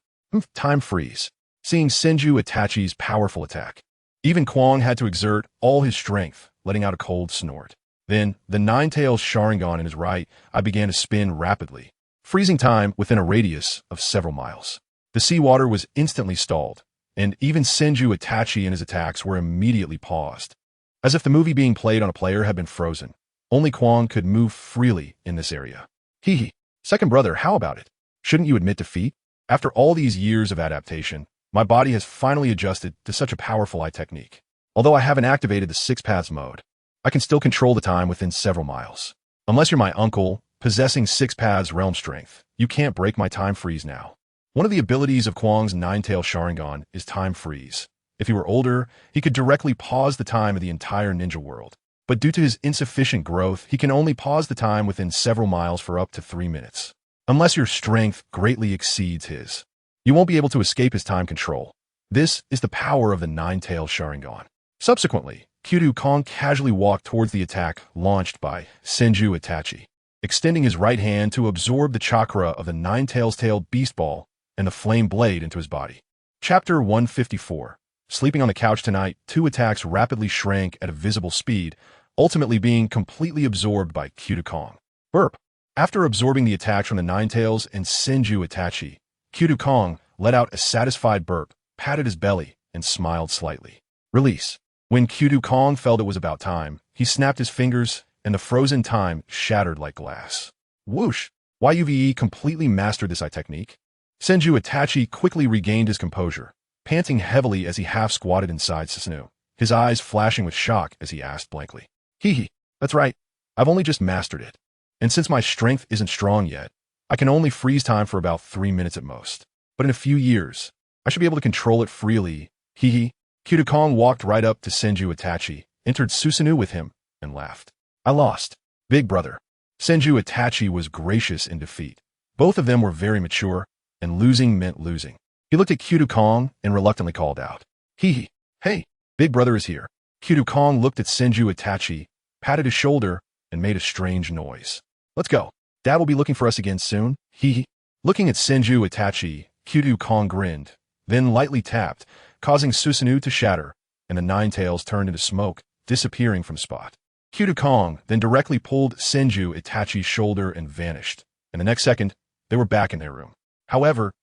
Time freeze. Seeing Senju Itachi's powerful attack, even Kwang had to exert all his strength, letting out a cold snort. Then, the Nine-Tails Sharingan in his right eye began to spin rapidly, freezing time within a radius of several miles. The seawater was instantly stalled, and even Senju Itachi and his attacks were immediately paused. As if the movie being played on a player had been frozen, only Kwang could move freely in this area. Hee. Second brother, how about it? Shouldn't you admit defeat? After all these years of adaptation, my body has finally adjusted to such a powerful eye technique. Although I haven't activated the Six Paths mode, I can still control the time within several miles. Unless you're my uncle, possessing Six Paths realm strength, you can't break my time freeze now. One of the abilities of Kwang's Nine-Tails Sharingan is time freeze. If he were older, he could directly pause the time of the entire ninja world. But due to his insufficient growth, he can only pause the time within several miles for up to 3 minutes. Unless your strength greatly exceeds his, you won't be able to escape his time control. This is the power of the Nine-Tails Sharingan. Subsequently, Kyudo Kong casually walked towards the attack launched by Senju Itachi, extending his right hand to absorb the chakra of the Nine-Tails tailed beast ball and the flame blade into his body. Chapter 154. Sleeping on the couch tonight, two attacks rapidly shrank at a visible speed, ultimately being completely absorbed by Kyudo Kong. Burp. After absorbing the attacks from the Nine-Tails and Senju Itachi, Kyudo Kong let out a satisfied burp, patted his belly, and smiled slightly. Release. When Kyudo Kong felt it was about time, he snapped his fingers, and the frozen time shattered like glass. Whoosh! YUVE completely mastered this eye technique. Senju Itachi quickly regained his composure, panting heavily as he half-squatted inside Susanoo, his eyes flashing with shock as he asked blankly. Hee, that's right, I've only just mastered it. And since my strength isn't strong yet, I can only freeze time for about 3 minutes at most. But in a few years, I should be able to control it freely. Hee. Kyudo Kong walked right up to Senju Itachi, entered Susanoo with him, and laughed. I lost. Big brother. Senju Itachi was gracious in defeat. Both of them were very mature, and losing meant losing. He looked at Kyudo Kong and reluctantly called out, "Hee hee, hey, big brother is here." Kyudo Kong looked at Senju Itachi, patted his shoulder, and made a strange noise. "Let's go. Dad will be looking for us again soon." Hee hee. Looking at Senju Itachi, Kyudo Kong grinned, then lightly tapped, causing Susanoo to shatter, and the nine tails turned into smoke, disappearing from spot. Kyudo Kong then directly pulled Senju Itachi's shoulder and vanished, and the next second, they were back in their room. However,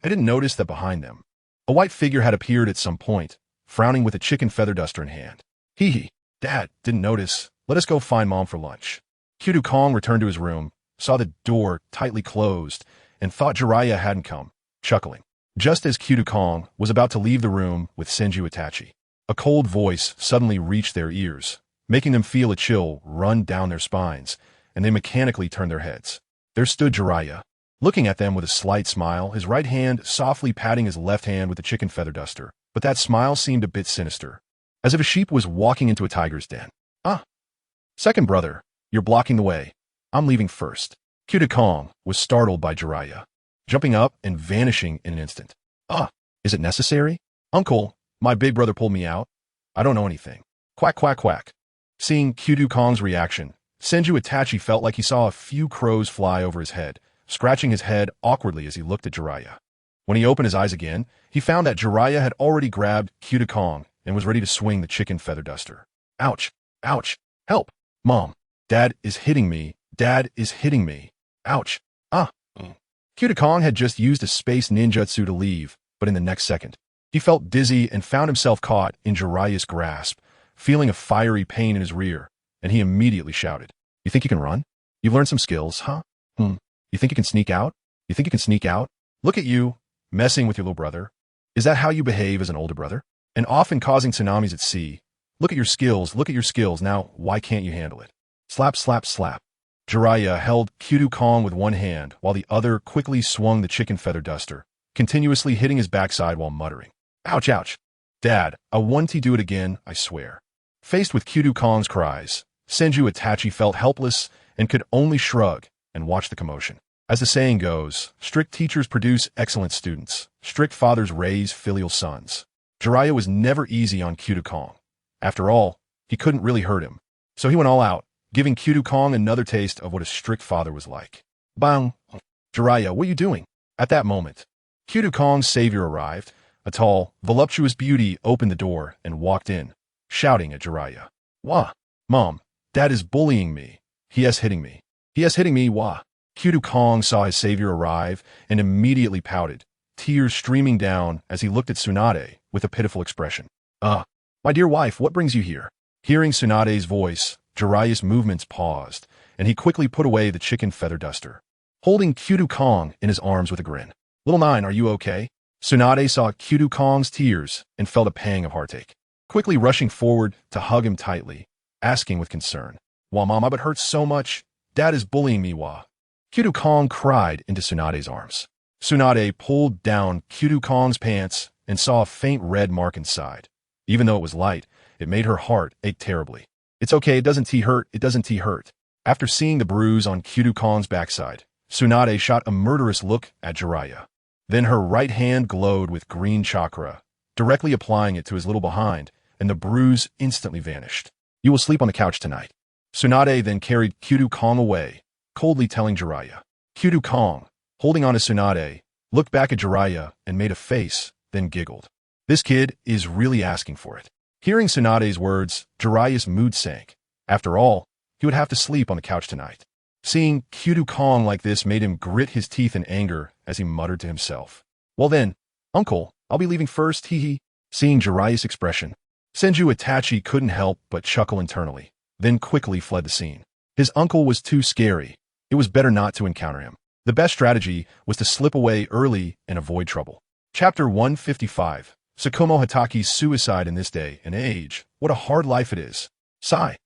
they didn't notice that behind them, a white figure had appeared at some point, frowning with a chicken feather duster in hand. "Hee hee, Dad, didn't notice. Let us go find Mom for lunch." Kyudo Kong returned to his room, saw the door tightly closed, and thought Jiraiya hadn't come, chuckling. Just as Kyudo Kong was about to leave the room with Senju Itachi, a cold voice suddenly reached their ears, making them feel a chill run down their spines, and they mechanically turned their heads. There stood Jiraiya, looking at them with a slight smile, his right hand softly patting his left hand with the chicken feather duster, but that smile seemed a bit sinister, as if a sheep was walking into a tiger's den. "Ah, second brother, you're blocking the way. I'm leaving first." Kyudo Kong was startled by Jiraiya, jumping up and vanishing in an instant. "Ah, is it necessary? Uncle, my big brother pulled me out. I don't know anything." Quack, quack, quack. Seeing Kyudo Kong's reaction, Senju Itachi felt like he saw a few crows fly over his head, scratching his head awkwardly as he looked at Jiraiya. When he opened his eyes again, he found that Jiraiya had already grabbed Kyudo Kong and was ready to swing the chicken feather duster. "Ouch! Ouch! Help! Mom! Dad is hitting me! Dad is hitting me! Ouch! Ah!" Kyudo Kong had just used a space ninjutsu to leave, but in the next second, he felt dizzy and found himself caught in Jiraiya's grasp, feeling a fiery pain in his rear, and he immediately shouted, "You think you can run? You've learned some skills, huh? You think you can sneak out? You think you can sneak out? Look at you, messing with your little brother. Is that how you behave as an older brother? And often causing tsunamis at sea. Look at your skills, now why can't you handle it?" Slap, slap, slap. Jiraiya held Kyudo Kong with one hand while the other quickly swung the chicken feather duster, continuously hitting his backside while muttering, "Ouch, ouch. Dad, I want to do it again, I swear." Faced with Kyudo Kong's cries, Senju Itachi felt helpless and could only shrug and watch the commotion. As the saying goes, strict teachers produce excellent students. Strict fathers raise filial sons. Jiraiya was never easy on Kyudo Kong. After all, he couldn't really hurt him. So he went all out, giving Kyudo Kong another taste of what a strict father was like. "Bang! Jiraiya, what are you doing?" At that moment, Kyudo Kong's savior arrived. A tall, voluptuous beauty opened the door and walked in, shouting at Jiraiya, "Wah! Mom, Dad is bullying me. He is hitting me. He is hitting me, wah!" Kyudo Kong saw his savior arrive and immediately pouted, tears streaming down as he looked at Tsunade with a pitiful expression. My dear wife, what brings you here?" Hearing Tsunade's voice, Jiraiya's movements paused, and he quickly put away the chicken feather duster, holding Kyudo Kong in his arms with a grin. "Little Nine, are you okay?" Tsunade saw Kyudo Kong's tears and felt a pang of heartache, quickly rushing forward to hug him tightly, asking with concern, "Wah, Mama, but hurts so much. Dad is bullying me, wah." Kyudo Kong cried into Tsunade's arms. Tsunade pulled down Kyudo Kong's pants and saw a faint red mark inside. Even though it was light, it made her heart ache terribly. "It's okay, it doesn't hurt, it doesn't hurt." After seeing the bruise on Kyudo Kong's backside, Tsunade shot a murderous look at Jiraiya. Then her right hand glowed with green chakra, directly applying it to his little behind, and the bruise instantly vanished. "You will sleep on the couch tonight." Tsunade then carried Kyudo Kong away, coldly telling Jiraiya. Kyudo Kong, holding on to Tsunade, looked back at Jiraiya and made a face, then giggled. This kid is really asking for it. Hearing Tsunade's words, Jiraiya's mood sank. After all, he would have to sleep on the couch tonight. Seeing Kyudo Kong like this made him grit his teeth in anger as he muttered to himself. "Well then, Uncle, I'll be leaving first, hee hee." Seeing Jiraiya's expression, Senju Itachi couldn't help but chuckle internally, then quickly fled the scene. His uncle was too scary. It was better not to encounter him. The best strategy was to slip away early and avoid trouble. Chapter 155. Tsukumo Hataki's suicide in this day and age. What a hard life it is. Sigh.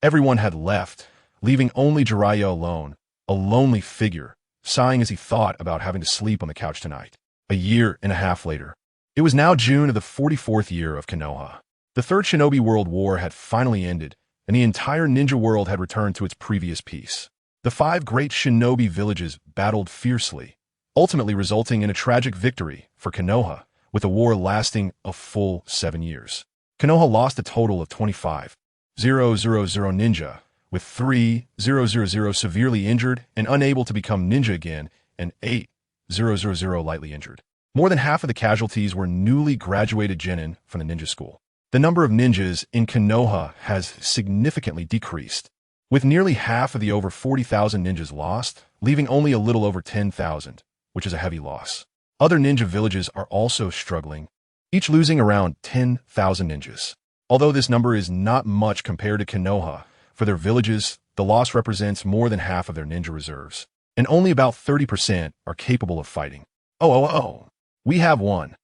Everyone had left, leaving only Jiraiya alone, a lonely figure, sighing as he thought about having to sleep on the couch tonight. A year and a half later. It was now June of the 44th year of Konoha. The Third Shinobi World War had finally ended, and the entire ninja world had returned to its previous peace. The 5 great shinobi villages battled fiercely, ultimately resulting in a tragic victory for Konoha, with the war lasting a full 7 years. Konoha lost a total of 25,000 ninja, with 3,000 severely injured and unable to become ninja again, and 8,000 lightly injured. More than half of the casualties were newly graduated genin from the ninja school. The number of ninjas in Konoha has significantly decreased, with nearly half of the over 40,000 ninjas lost, leaving only a little over 10,000, which is a heavy loss. Other ninja villages are also struggling, each losing around 10,000 ninjas. Although this number is not much compared to Konoha, for their villages, the loss represents more than half of their ninja reserves, and only about 30% are capable of fighting. Oh, we have won.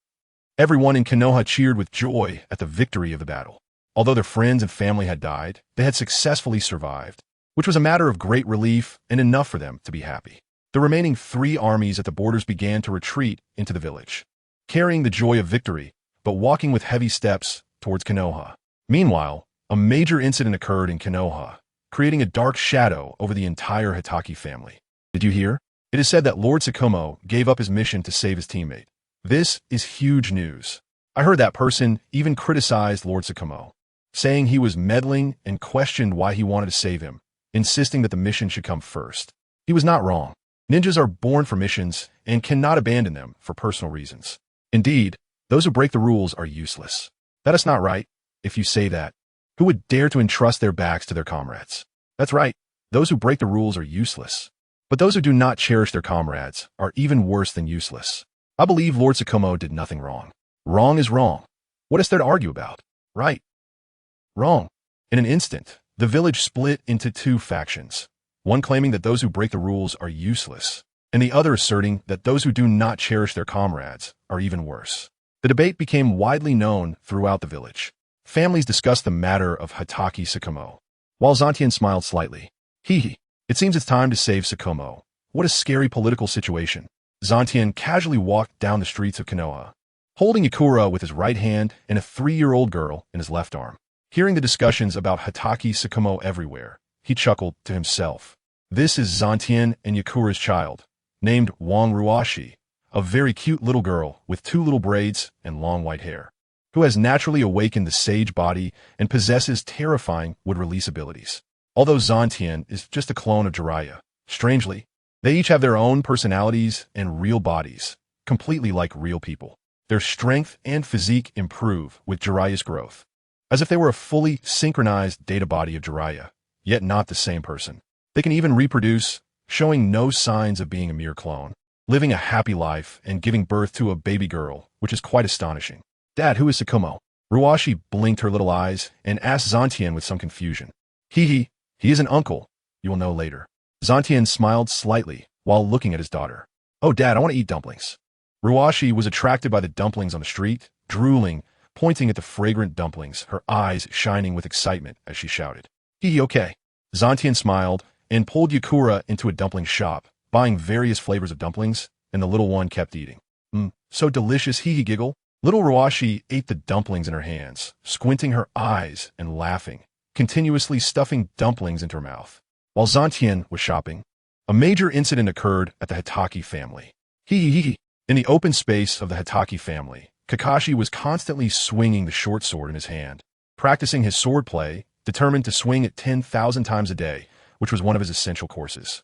Everyone in Konoha cheered with joy at the victory of the battle. Although their friends and family had died, they had successfully survived, which was a matter of great relief and enough for them to be happy. The remaining 3 armies at the borders began to retreat into the village, carrying the joy of victory, but walking with heavy steps towards Konoha. Meanwhile, a major incident occurred in Konoha, creating a dark shadow over the entire Hitaki family. Did you hear? It is said that Lord Tsukumo gave up his mission to save his teammate. This is huge news. I heard that person even criticized Lord Tsukumo, saying he was meddling and questioned why he wanted to save him, insisting that the mission should come first. He was not wrong. Ninjas are born for missions and cannot abandon them for personal reasons. Indeed, those who break the rules are useless. That is not right. If you say that, who would dare to entrust their backs to their comrades? That's right. Those who break the rules are useless. But those who do not cherish their comrades are even worse than useless. I believe Lord Tsukumo did nothing wrong. Wrong is wrong. What is there to argue about? Right. Wrong. In an instant, the village split into 2 factions, one claiming that those who break the rules are useless, and the other asserting that those who do not cherish their comrades are even worse. The debate became widely known throughout the village. Families discussed the matter of Hitaki Tsukumo, while Zantian smiled slightly. Hee. It seems it's time to save Tsukumo. What a scary political situation. Zantian casually walked down the streets of Konoha, holding Yakura with his right hand and a 3-year-old girl in his left arm. Hearing the discussions about Hitaki Tsukumo everywhere, he chuckled to himself. This is Zantian and Yakura's child, named Wang Ruashi, a very cute little girl with 2 little braids and long white hair, who has naturally awakened the sage body and possesses terrifying would-release abilities. Although Zantian is just a clone of Jiraiya, strangely, they each have their own personalities and real bodies, completely like real people. Their strength and physique improve with Jiraiya's growth, as if they were a fully synchronized data body of Jiraiya, yet not the same person. They can even reproduce, showing no signs of being a mere clone, living a happy life and giving birth to a baby girl, which is quite astonishing. Dad, who is Tsukumo? Ruashi blinked her little eyes and asked Zantian with some confusion. He is an uncle. You will know later. Zantian smiled slightly while looking at his daughter. Oh, Dad, I want to eat dumplings. Ruashi was attracted by the dumplings on the street, drooling, pointing at the fragrant dumplings, her eyes shining with excitement as she shouted. Okay. Zantian smiled and pulled Yakura into a dumpling shop, buying various flavors of dumplings, and the little one kept eating. So delicious, giggle. Little Ruashi ate the dumplings in her hands, squinting her eyes and laughing, continuously stuffing dumplings into her mouth. While Zantian was shopping, a major incident occurred at the Hitaki family. In the open space of the Hitaki family, Kakashi was constantly swinging the short sword in his hand, practicing his sword play, determined to swing it 10,000 times a day, which was one of his essential courses.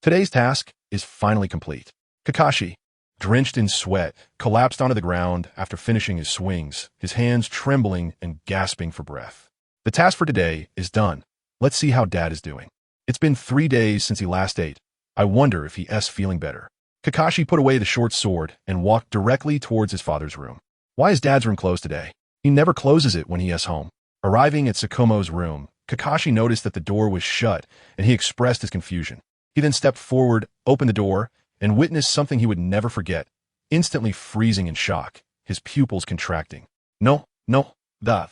Today's task is finally complete. Kakashi, drenched in sweat, collapsed onto the ground after finishing his swings, his hands trembling and gasping for breath. The task for today is done. Let's see how Dad is doing. It's been 3 days since he last ate. I wonder if he's feeling better. Kakashi put away the short sword and walked directly towards his father's room. Why is Dad's room closed today? He never closes it when he is home. Arriving at Tsukumo's room, Kakashi noticed that the door was shut, and he expressed his confusion. He then stepped forward, opened the door, and witnessed something he would never forget, instantly freezing in shock, his pupils contracting. No, Dad.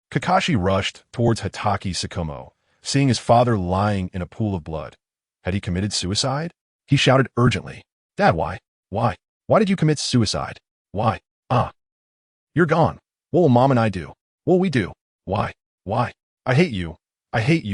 Kakashi rushed towards Hitaki Tsukumo, seeing his father lying in a pool of blood. Had he committed suicide? He shouted urgently. Dad, why? Why did you commit suicide? Why? You're gone. What will Mom and I do? What will we do? Why? I hate you,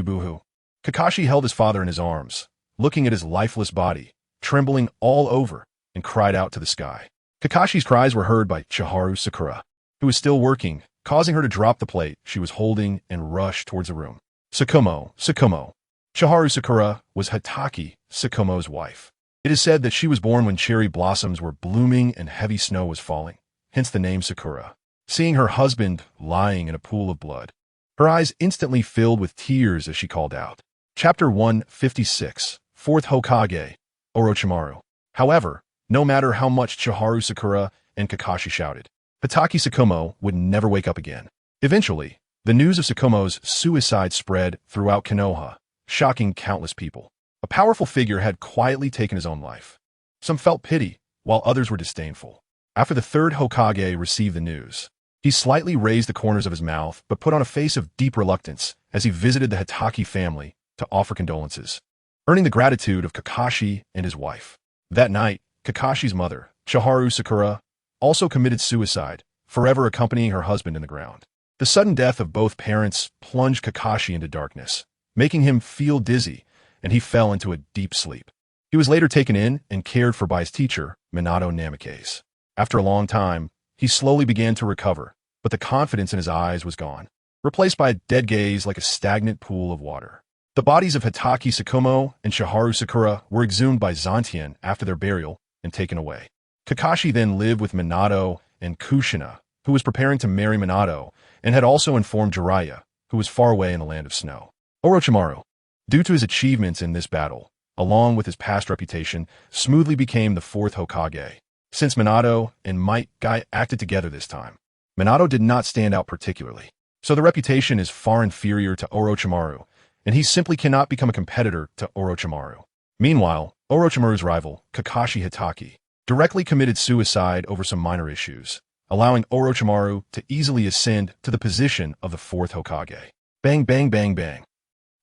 boo-hoo. Kakashi held his father in his arms, looking at his lifeless body, trembling all over, and cried out to the sky. Kakashi's cries were heard by Chiharu Sakura, who was still working, causing her to drop the plate she was holding and rush towards the room. Tsukumo, Tsukumo. Chiharu Sakura was Hitaki, Tsukumo's wife. It is said that she was born when cherry blossoms were blooming and heavy snow was falling, hence the name Sakura. Seeing her husband lying in a pool of blood, her eyes instantly filled with tears as she called out. Chapter 156, 4th Hokage, Orochimaru. However, no matter how much Chiharu Sakura and Kakashi shouted, Hitaki Tsukumo would never wake up again. Eventually, the news of Tsukumo's suicide spread throughout Konoha, shocking countless people. A powerful figure had quietly taken his own life. Some felt pity, while others were disdainful. After the 3rd Hokage received the news, he slightly raised the corners of his mouth but put on a face of deep reluctance as he visited the Hitaki family to offer condolences, earning the gratitude of Kakashi and his wife. That night, Kakashi's mother, Chiharu Sakura, also committed suicide, forever accompanying her husband in the ground. The sudden death of both parents plunged Kakashi into darkness, making him feel dizzy, and he fell into a deep sleep. He was later taken in and cared for by his teacher, Minato Namikaze. After a long time, he slowly began to recover, but the confidence in his eyes was gone, replaced by a dead gaze like a stagnant pool of water. The bodies of Hitaki Tsukumo and Chiharu Sakura were exhumed by Zantian after their burial and taken away. Kakashi then lived with Minato and Kushina, who was preparing to marry Minato, and had also informed Jiraiya, who was far away in the land of snow. Orochimaru, due to his achievements in this battle, along with his past reputation, smoothly became the 4th Hokage. Since Minato and Might Guy acted together this time, Minato did not stand out particularly, so the reputation is far inferior to Orochimaru, and he simply cannot become a competitor to Orochimaru. Meanwhile, Orochimaru's rival, Kakashi Hitaki, directly committed suicide over some minor issues, allowing Orochimaru to easily ascend to the position of the 4th Hokage. Bang, bang, bang, bang.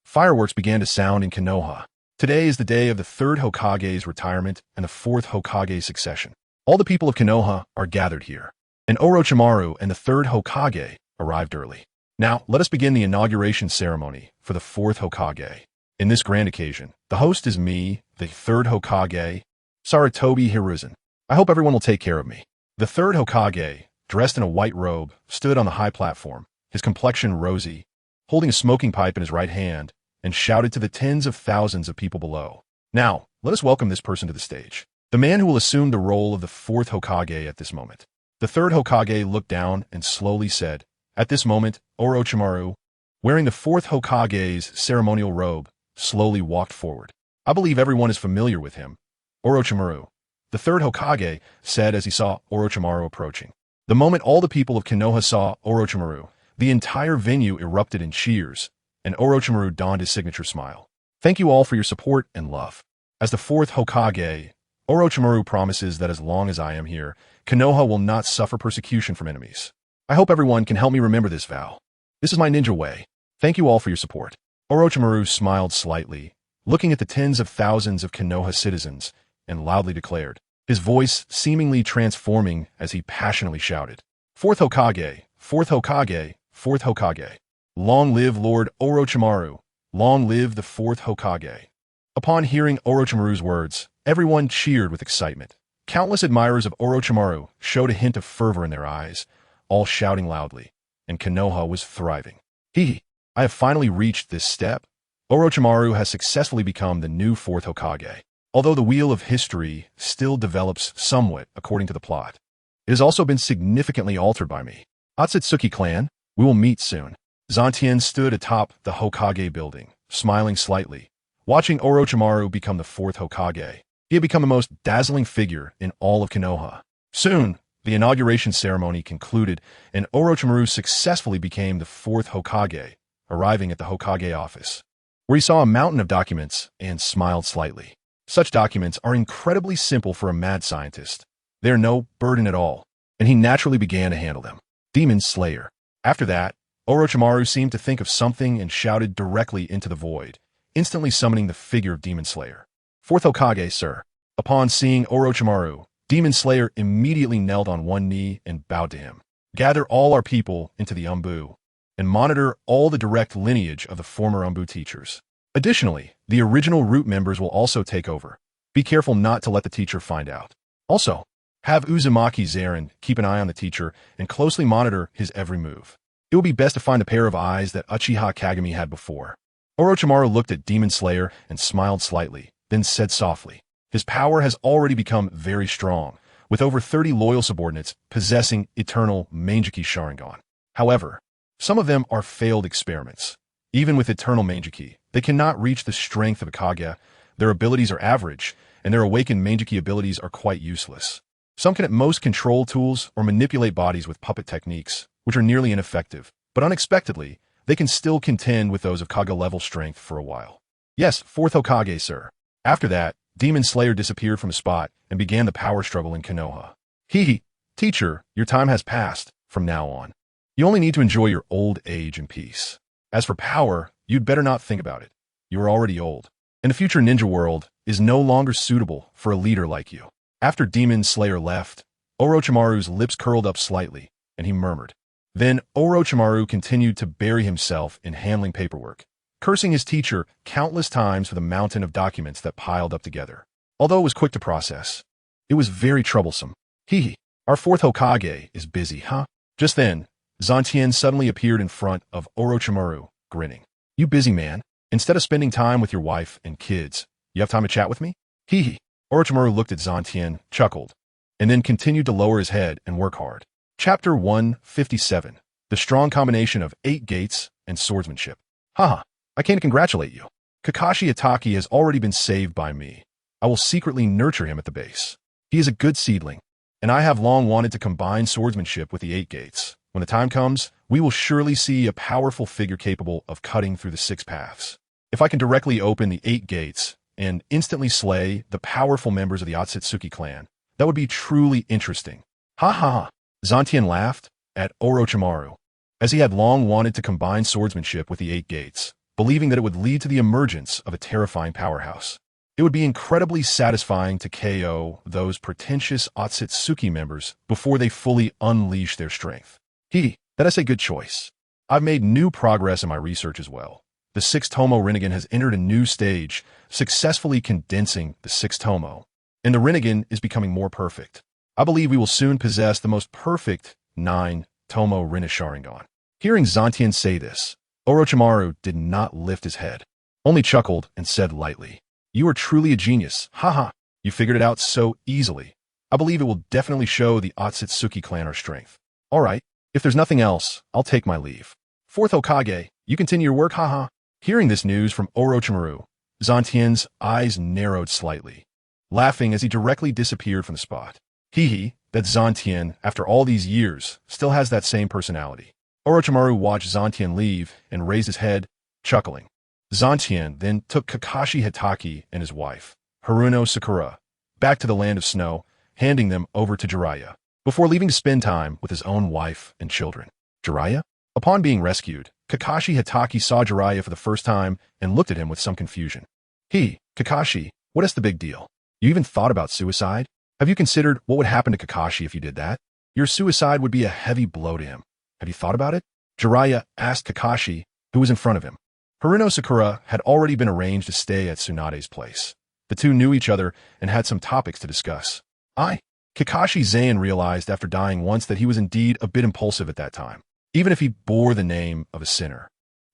Fireworks began to sound in Konoha. Today is the day of the 3rd Hokage's retirement and the 4th Hokage's succession. All the people of Konoha are gathered here, and Orochimaru and the 3rd Hokage arrived early. Now, let us begin the inauguration ceremony for the 4th Hokage. In this grand occasion, the host is me, the 3rd Hokage, Sarutobi Hiruzen. I hope everyone will take care of me. The 3rd Hokage, dressed in a white robe, stood on the high platform, his complexion rosy, holding a smoking pipe in his right hand, and shouted to the tens of thousands of people below. Now, let us welcome this person to the stage. The man who will assume the role of the 4th Hokage at this moment. The 3rd Hokage looked down and slowly said, at this moment, Orochimaru, wearing the 4th Hokage's ceremonial robe, slowly walked forward. I believe everyone is familiar with him. Orochimaru, the 3rd Hokage, said as he saw Orochimaru approaching. The moment all the people of Konoha saw Orochimaru, the entire venue erupted in cheers, and Orochimaru donned his signature smile. Thank you all for your support and love. As the 4th Hokage, Orochimaru promises that as long as I am here, Konoha will not suffer persecution from enemies. I hope everyone can help me remember this vow. This is my ninja way. Thank you all for your support. Orochimaru smiled slightly, looking at the tens of thousands of Konoha citizens, and loudly declared, his voice seemingly transforming as he passionately shouted, 4th Hokage, 4th Hokage, 4th Hokage. Long live Lord Orochimaru. Long live the 4th Hokage. Upon hearing Orochimaru's words, everyone cheered with excitement. Countless admirers of Orochimaru showed a hint of fervor in their eyes, all shouting loudly, and Konoha was thriving. I have finally reached this step. Orochimaru has successfully become the new 4th Hokage. Although the wheel of history still develops somewhat according to the plot, it has also been significantly altered by me. Otsutsuki clan, we will meet soon. Zantian stood atop the Hokage building, smiling slightly, watching Orochimaru become the 4th Hokage. He had become the most dazzling figure in all of Konoha. Soon, the inauguration ceremony concluded, and Orochimaru successfully became the 4th Hokage, arriving at the Hokage office, where he saw a mountain of documents and smiled slightly. Such documents are incredibly simple for a mad scientist. They are no burden at all, and he naturally began to handle them. Demon Slayer. After that, Orochimaru seemed to think of something and shouted directly into the void, instantly summoning the figure of Demon Slayer. 4th Hokage, sir. Upon seeing Orochimaru, Demon Slayer immediately knelt on one knee and bowed to him. Gather all our people into the Umbu, and monitor all the direct lineage of the former Umbu teachers. Additionally, the original root members will also take over. Be careful not to let the teacher find out. Also, have Uzumaki Zaren keep an eye on the teacher and closely monitor his every move. It would be best to find the pair of eyes that Uchiha Kagami had before. Orochimaru looked at Demon Slayer and smiled slightly, then said softly, "His power has already become very strong, with over 30 loyal subordinates possessing eternal Mangeki Sharingan. However, some of them are failed experiments. Even with eternal Mangeki, they cannot reach the strength of a Kage. Their abilities are average, and their awakened Mangeki abilities are quite useless. Some can at most control tools or manipulate bodies with puppet techniques, which are nearly ineffective, but unexpectedly, they can still contend with those of Kage-level strength for a while." "Yes, fourth Hokage, sir." After that, Demon Slayer disappeared from the spot and began the power struggle in Konoha. "Hee, teacher, your time has passed. From now on, you only need to enjoy your old age in peace. As for power, you'd better not think about it. You are already old, and the future ninja world is no longer suitable for a leader like you." After Demon Slayer left, Orochimaru's lips curled up slightly, and he murmured. Then Orochimaru continued to bury himself in handling paperwork, cursing his teacher countless times for the mountain of documents that piled up together. Although it was quick to process, it was very troublesome. "Hee, our fourth Hokage is busy, huh?" Just then, Zantian suddenly appeared in front of Orochimaru, grinning. "You busy man? Instead of spending time with your wife and kids, you have time to chat with me?" "Hee." Orochimaru looked at Zantian, chuckled, and then continued to lower his head and work hard. Chapter 157. The strong combination of 8 gates and swordsmanship. "Haha, I came to congratulate you. Kakashi Hatake has already been saved by me. I will secretly nurture him at the base. He is a good seedling, and I have long wanted to combine swordsmanship with the 8 gates. When the time comes, we will surely see a powerful figure capable of cutting through the 6 paths. If I can directly open the 8 gates and instantly slay the powerful members of the Otsutsuki clan, that would be truly interesting." "Ha ha ha." Zantian laughed at Orochimaru, as he had long wanted to combine swordsmanship with the 8 gates, believing that it would lead to the emergence of a terrifying powerhouse. It would be incredibly satisfying to KO those pretentious Otsutsuki members before they fully unleash their strength. That is a good choice. I've made new progress in my research as well. The 6 Tomo Rinnegan has entered a new stage, successfully condensing the 6 Tomo, and the Rinnegan is becoming more perfect. I believe we will soon possess the most perfect 9 Tomo Rinne Sharingan. Hearing Zantian say this, Orochimaru did not lift his head, only chuckled and said lightly, "You are truly a genius. Haha, you figured it out so easily. I believe it will definitely show the Otsutsuki clan our strength. All right, if there's nothing else, I'll take my leave. Fourth Hokage, you continue your work, haha." Hearing this news from Orochimaru, Zantian's eyes narrowed slightly, laughing as he directly disappeared from the spot. That Zantian, after all these years, still has that same personality. Orochimaru watched Zantian leave and raised his head, chuckling. Zantian then took Kakashi Hatake and his wife, Haruno Sakura, back to the land of snow, handing them over to Jiraiya, before leaving to spend time with his own wife and children. Jiraiya? Upon being rescued, Kakashi Hatake saw Jiraiya for the first time and looked at him with some confusion. Kakashi, what is the big deal? You even thought about suicide? Have you considered what would happen to Kakashi if you did that? Your suicide would be a heavy blow to him. Have you thought about it? Jiraiya asked Kakashi, who was in front of him. Haruno Sakura had already been arranged to stay at Tsunade's place. The two knew each other and had some topics to discuss. Kakashi Zain realized after dying once that he was indeed a bit impulsive at that time, even if he bore the name of a sinner.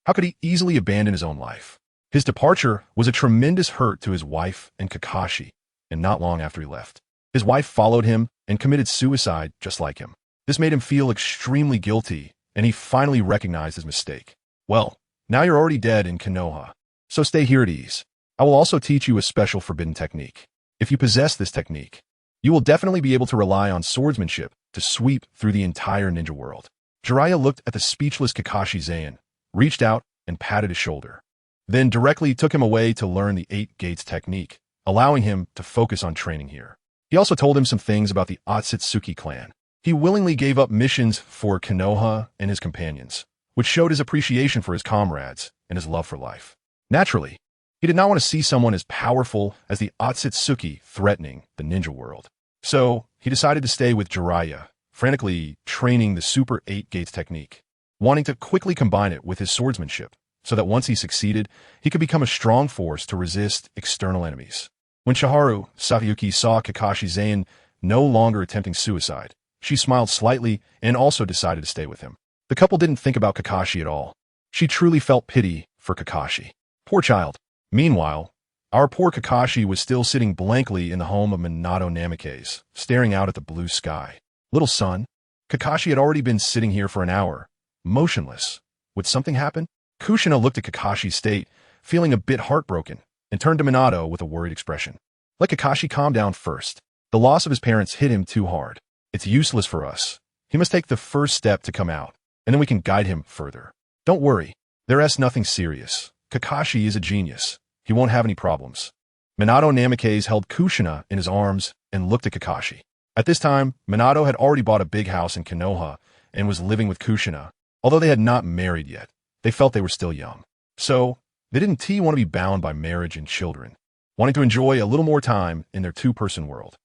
How could he easily abandon his own life? His departure was a tremendous hurt to his wife and Kakashi, and not long after he left, his wife followed him and committed suicide just like him. This made him feel extremely guilty, and he finally recognized his mistake. Well, now you're already dead in Konoha, so stay here at ease. I will also teach you a special forbidden technique. If you possess this technique, you will definitely be able to rely on swordsmanship to sweep through the entire ninja world. Jiraiya looked at the speechless Kakashi Zain, reached out and patted his shoulder, then directly took him away to learn the 8 gates technique, allowing him to focus on training here. He also told him some things about the Otsutsuki clan. He willingly gave up missions for Konoha and his companions, which showed his appreciation for his comrades and his love for life. Naturally, he did not want to see someone as powerful as the Otsutsuki threatening the ninja world. So, he decided to stay with Jiraiya, frantically training the Super 8 Gates technique, wanting to quickly combine it with his swordsmanship so that once he succeeded, he could become a strong force to resist external enemies. When Chiharu Sakayuki saw Kakashi Zain no longer attempting suicide, she smiled slightly and also decided to stay with him. The couple didn't think about Kakashi at all. She truly felt pity for Kakashi. Poor child. Meanwhile, our poor Kakashi was still sitting blankly in the home of Minato Namikaze, staring out at the blue sky. Little son, Kakashi had already been sitting here for an hour, motionless. Would something happen? Kushina looked at Kakashi's state, feeling a bit heartbroken, and turned to Minato with a worried expression. Let Kakashi calm down first. The loss of his parents hit him too hard. It's useless for us. He must take the first step to come out, and then we can guide him further. Don't worry. There's nothing serious. Kakashi is a genius. He won't have any problems. Minato Namikaze held Kushina in his arms and looked at Kakashi. At this time, Minato had already bought a big house in Konoha and was living with Kushina. Although they had not married yet, they felt they were still young. So, they didn't want to be bound by marriage and children, wanting to enjoy a little more time in their two-person world.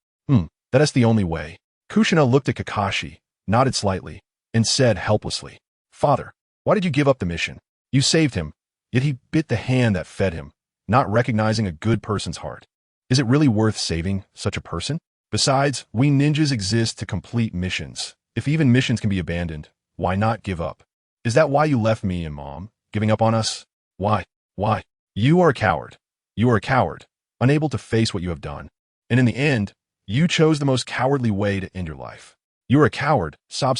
That is the only way. Kushina looked at Kakashi, nodded slightly, and said helplessly, Father, why did you give up the mission? You saved him, yet he bit the hand that fed him, not recognizing a good person's heart. Is it really worth saving such a person? Besides, we ninjas exist to complete missions. If even missions can be abandoned, why not give up? Is that why you left me and Mom, giving up on us? Why? You are a coward. You are a coward, unable to face what you have done. And in the end, you chose the most cowardly way to end your life. You are a coward, sob.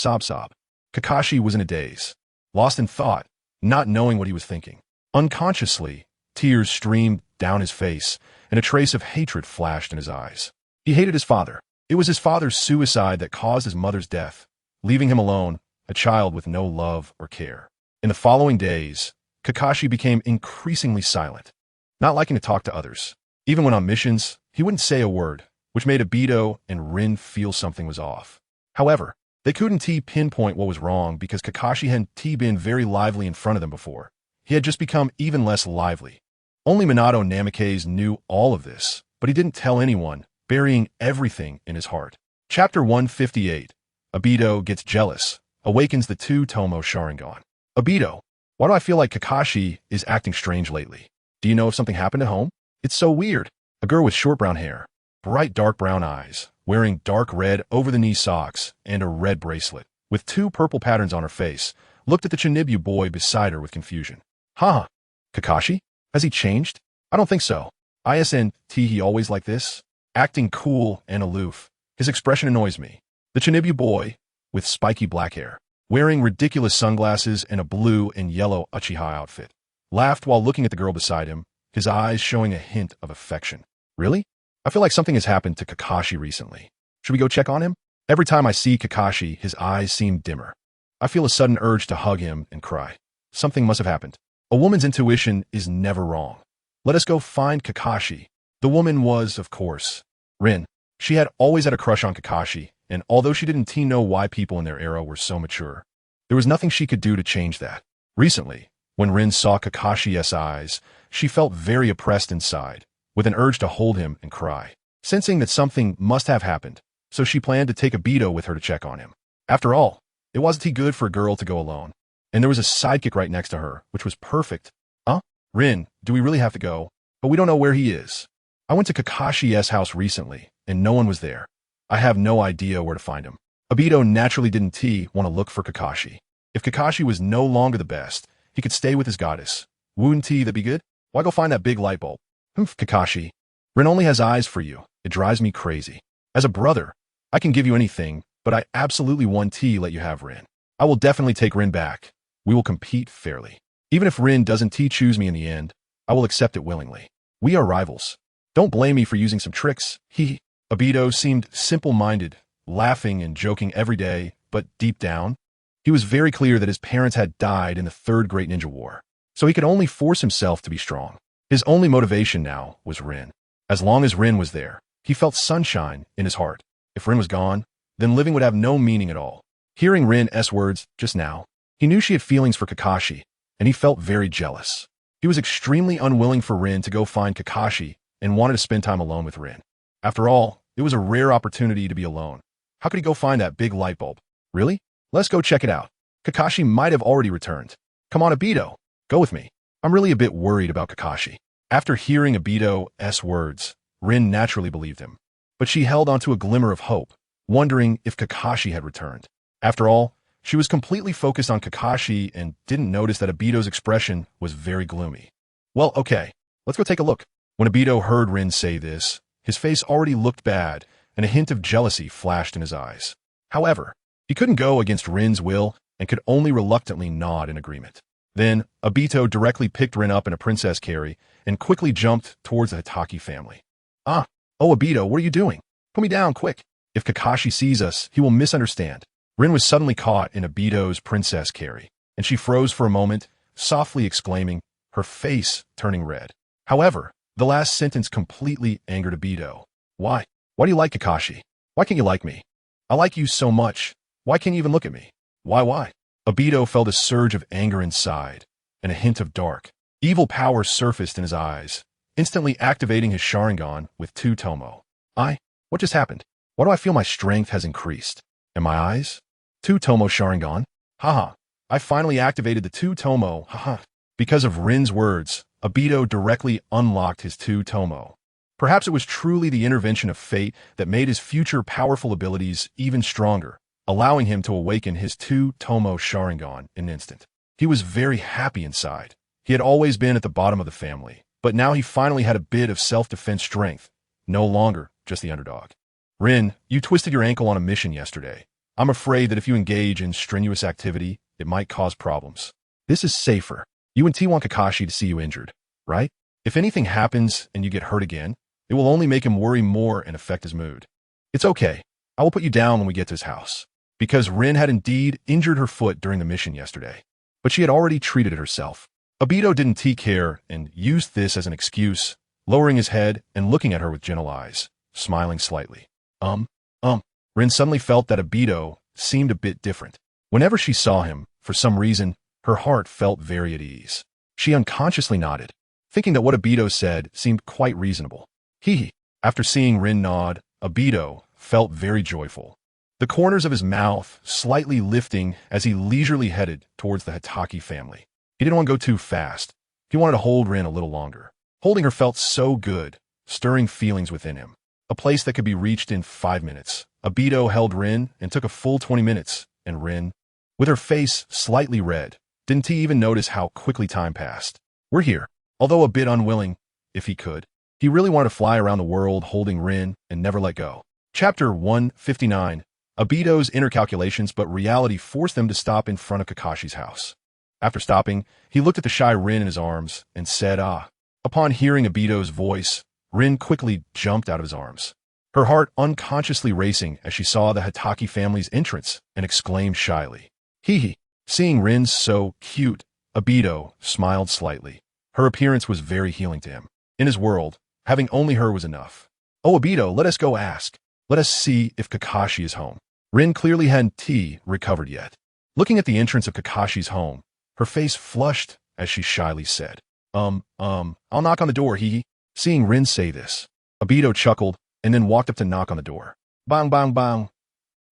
Kakashi was in a daze, lost in thought, not knowing what he was thinking. Unconsciously, tears streamed down his face, and a trace of hatred flashed in his eyes. He hated his father. It was his father's suicide that caused his mother's death, leaving him alone, a child with no love or care. In the following days, Kakashi became increasingly silent, not liking to talk to others. Even when on missions, he wouldn't say a word, which made Obito and Rin feel something was off. However, they couldn't pinpoint what was wrong because Kakashi hadn't been very lively in front of them before. He had just become even less lively. Only Minato Namikaze knew all of this, but he didn't tell anyone, burying everything in his heart. Chapter 158. Obito gets jealous, awakens the two-tomo Sharingan. Obito, why do I feel like Kakashi is acting strange lately? Do you know if something happened at home? It's so weird. A girl with short brown hair, bright dark brown eyes, wearing dark red over-the-knee socks and a red bracelet, with two purple patterns on her face, looked at the Chinibu boy beside her with confusion. Kakashi? Has he changed? I don't think so. Isn't he always like this? Acting cool and aloof. His expression annoys me. The Chinibu boy, with spiky black hair, wearing ridiculous sunglasses and a blue and yellow Uchiha outfit, laughed while looking at the girl beside him, his eyes showing a hint of affection. Really? I feel like something has happened to Kakashi recently. Should we go check on him? Every time I see Kakashi, his eyes seem dimmer. I feel a sudden urge to hug him and cry. Something must have happened. A woman's intuition is never wrong. Let us go find Kakashi. The woman was, of course, Rin. She had always had a crush on Kakashi, and although she didn't know why people in their era were so mature, there was nothing she could do to change that. Recently, when Rin saw Kakashi's eyes, she felt very oppressed inside, with an urge to hold him and cry, sensing that something must have happened, so she planned to take Obito with her to check on him. After all, it wasn't good for a girl to go alone, and there was a sidekick right next to her, which was perfect. Rin, do we really have to go? But we don't know where he is. I went to Kakashi's house recently, and no one was there. I have no idea where to find him. Obito naturally didn't want to look for Kakashi. If Kakashi was no longer the best, he could stay with his goddess. Wouldn't that be good? Why go find that big light bulb? Kakashi. Rin only has eyes for you. It drives me crazy. As a brother, I can give you anything, but I absolutely want to let you have Rin. I will definitely take Rin back. We will compete fairly. Even if Rin doesn't choose me in the end, I will accept it willingly. We are rivals. Don't blame me for using some tricks. Obito seemed simple-minded, laughing and joking every day, but deep down, he was very clear that his parents had died in the Third Great Ninja War, so he could only force himself to be strong. His only motivation now was Rin. As long as Rin was there, he felt sunshine in his heart. If Rin was gone, then living would have no meaning at all. Hearing Rin's words just now, he knew she had feelings for Kakashi, and he felt very jealous. He was extremely unwilling for Rin to go find Kakashi and wanted to spend time alone with Rin. After all, it was a rare opportunity to be alone. How could he go find that big light bulb? Really? Let's go check it out. Kakashi might have already returned. Come on, Obito. Go with me. I'm really a bit worried about Kakashi. After hearing Obito's words, Rin naturally believed him. But she held onto a glimmer of hope, wondering if Kakashi had returned. After all, she was completely focused on Kakashi and didn't notice that Obito's expression was very gloomy. Well, okay, let's go take a look. When Obito heard Rin say this, his face already looked bad, and a hint of jealousy flashed in his eyes. However, he couldn't go against Rin's will and could only reluctantly nod in agreement. Then, Obito directly picked Rin up in a princess carry and quickly jumped towards the Hitaki family. Oh, Obito, what are you doing? Put me down, quick. If Kakashi sees us, he will misunderstand. Rin was suddenly caught in Obito's princess carry, and she froze for a moment, softly exclaiming, her face turning red. However, the last sentence completely angered Obito. Why? Why do you like Kakashi? Why can't you like me? I like you so much. Why can't you even look at me? Why? Obito felt a surge of anger inside, and a hint of dark, evil power surfaced in his eyes, instantly activating his Sharingan with 2 Tomo. What just happened? Why do I feel my strength has increased? And my eyes? 2 Tomo Sharingan? Haha. I finally activated the 2 Tomo, haha. Because of Rin's words, Obito directly unlocked his 2 Tomo. Perhaps it was truly the intervention of fate that made his future powerful abilities even stronger, allowing him to awaken his 2 Tomo Sharingan in an instant. He was very happy inside. He had always been at the bottom of the family, but now he finally had a bit of self-defense strength, no longer just the underdog. Rin, you twisted your ankle on a mission yesterday. I'm afraid that if you engage in strenuous activity, it might cause problems. This is safer. You and T want Kakashi to see you injured, right? If anything happens and you get hurt again, it will only make him worry more and affect his mood. It's okay. I will put you down when we get to his house. Because Rin had indeed injured her foot during the mission yesterday, but she had already treated it herself. Obito didn't take care and used this as an excuse, lowering his head and looking at her with gentle eyes, smiling slightly. Rin suddenly felt that Obito seemed a bit different. Whenever she saw him, for some reason, her heart felt very at ease. She unconsciously nodded, thinking that what Obito said seemed quite reasonable. After seeing Rin nod, Obito felt very joyful. The corners of his mouth slightly lifting as he leisurely headed towards the Hitaki family. He didn't want to go too fast. He wanted to hold Rin a little longer. Holding her felt so good, stirring feelings within him. A place that could be reached in 5 minutes. Obito held Rin and took a full 20 minutes, and Rin, with her face slightly red, didn't he even notice how quickly time passed. We're here. Although a bit unwilling, if he could, he really wanted to fly around the world holding Rin and never let go. Chapter 159. Obito's inner calculations, but reality forced them to stop in front of Kakashi's house. After stopping, he looked at the shy Rin in his arms and said, ah. Upon hearing Obito's voice, Rin quickly jumped out of his arms, her heart unconsciously racing as she saw the Hitaki family's entrance and exclaimed shyly, Seeing Rin so cute, Obito smiled slightly. Her appearance was very healing to him. In his world, having only her was enough. Oh, Obito, let us go ask. Let us see if Kakashi is home. Rin clearly hadn't recovered yet. Looking at the entrance of Kakashi's home, her face flushed as she shyly said, I'll knock on the door, Seeing Rin say this, Obito chuckled and then walked up to knock on the door. Bang, bang, bang.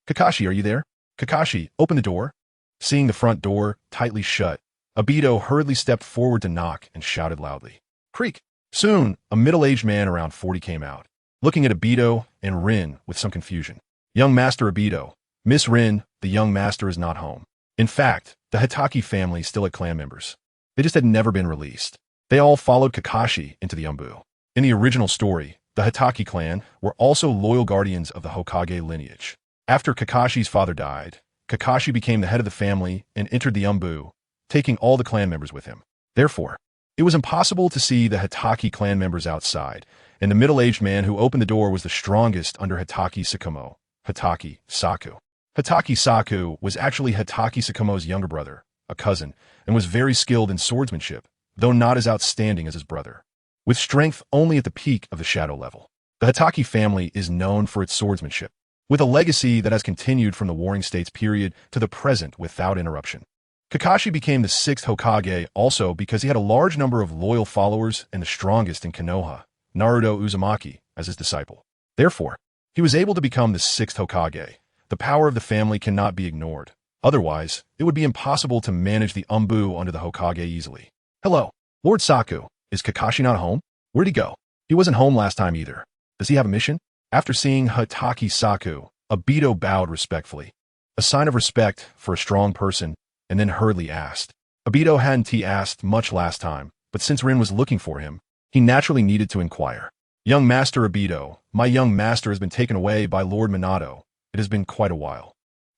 Kakashi, are you there? Kakashi, open the door. Seeing the front door tightly shut, Obito hurriedly stepped forward to knock and shouted loudly. Creak. Soon, a middle-aged man around 40 came out, looking at Obito and Rin with some confusion. Young Master Obito, Miss Rin, the young master is not home. In fact, the Hitaki family still had clan members. They just had never been released. They all followed Kakashi into the Umbu. In the original story, the Hitaki clan were also loyal guardians of the Hokage lineage. After Kakashi's father died, Kakashi became the head of the family and entered the Umbu, taking all the clan members with him. Therefore, it was impossible to see the Hitaki clan members outside, and the middle-aged man who opened the door was the strongest under Hitaki Sakumo, Hitaki Saku. Hitaki Saku was actually Hitaki Sakumo's younger brother, a cousin, and was very skilled in swordsmanship, though not as outstanding as his brother. With strength only at the peak of the shadow level. The Hitaki family is known for its swordsmanship, with a legacy that has continued from the Warring States period to the present without interruption. Kakashi became the 6th Hokage also because he had a large number of loyal followers and the strongest in Konoha, Naruto Uzumaki, as his disciple. Therefore, he was able to become the 6th Hokage. The power of the family cannot be ignored. Otherwise, it would be impossible to manage the Umbu under the Hokage easily. Hello. Lord Saku, is Kakashi not home? Where'd he go? He wasn't home last time either. Does he have a mission? After seeing Hatake Saku, Obito bowed respectfully, a sign of respect for a strong person, and then hurriedly asked. Obito hadn't asked much last time, but since Rin was looking for him, he naturally needed to inquire. Young Master Obito, my young master has been taken away by Lord Minato. It has been quite a while.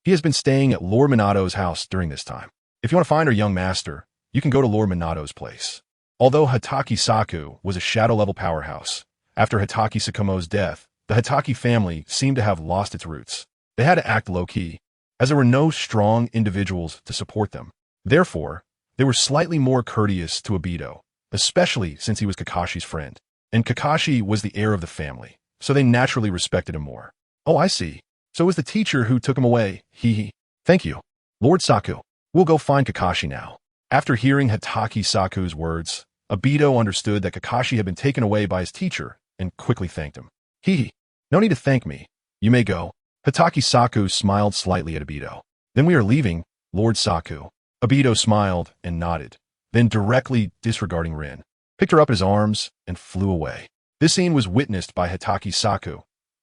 He has been staying at Lord Minato's house during this time. If you want to find our young master, you can go to Lord Minato's place. Although Hatake Saku was a shadow-level powerhouse, after Hatake Sakumo's death, the Hatake family seemed to have lost its roots. They had to act low-key, as there were no strong individuals to support them. Therefore, they were slightly more courteous to Obito, especially since he was Kakashi's friend. And Kakashi was the heir of the family, so they naturally respected him more. Oh, I see. So it was the teacher who took him away. Hee. Thank you. Lord Saku, we'll go find Kakashi now. After hearing Hatake Saku's words, Obito understood that Kakashi had been taken away by his teacher and quickly thanked him. Hee. No need to thank me. You may go. Hatake Saku smiled slightly at Obito. Then we are leaving, Lord Saku. Obito smiled and nodded, then directly disregarding Rin, picked her up in his arms and flew away. This scene was witnessed by Hatake Saku,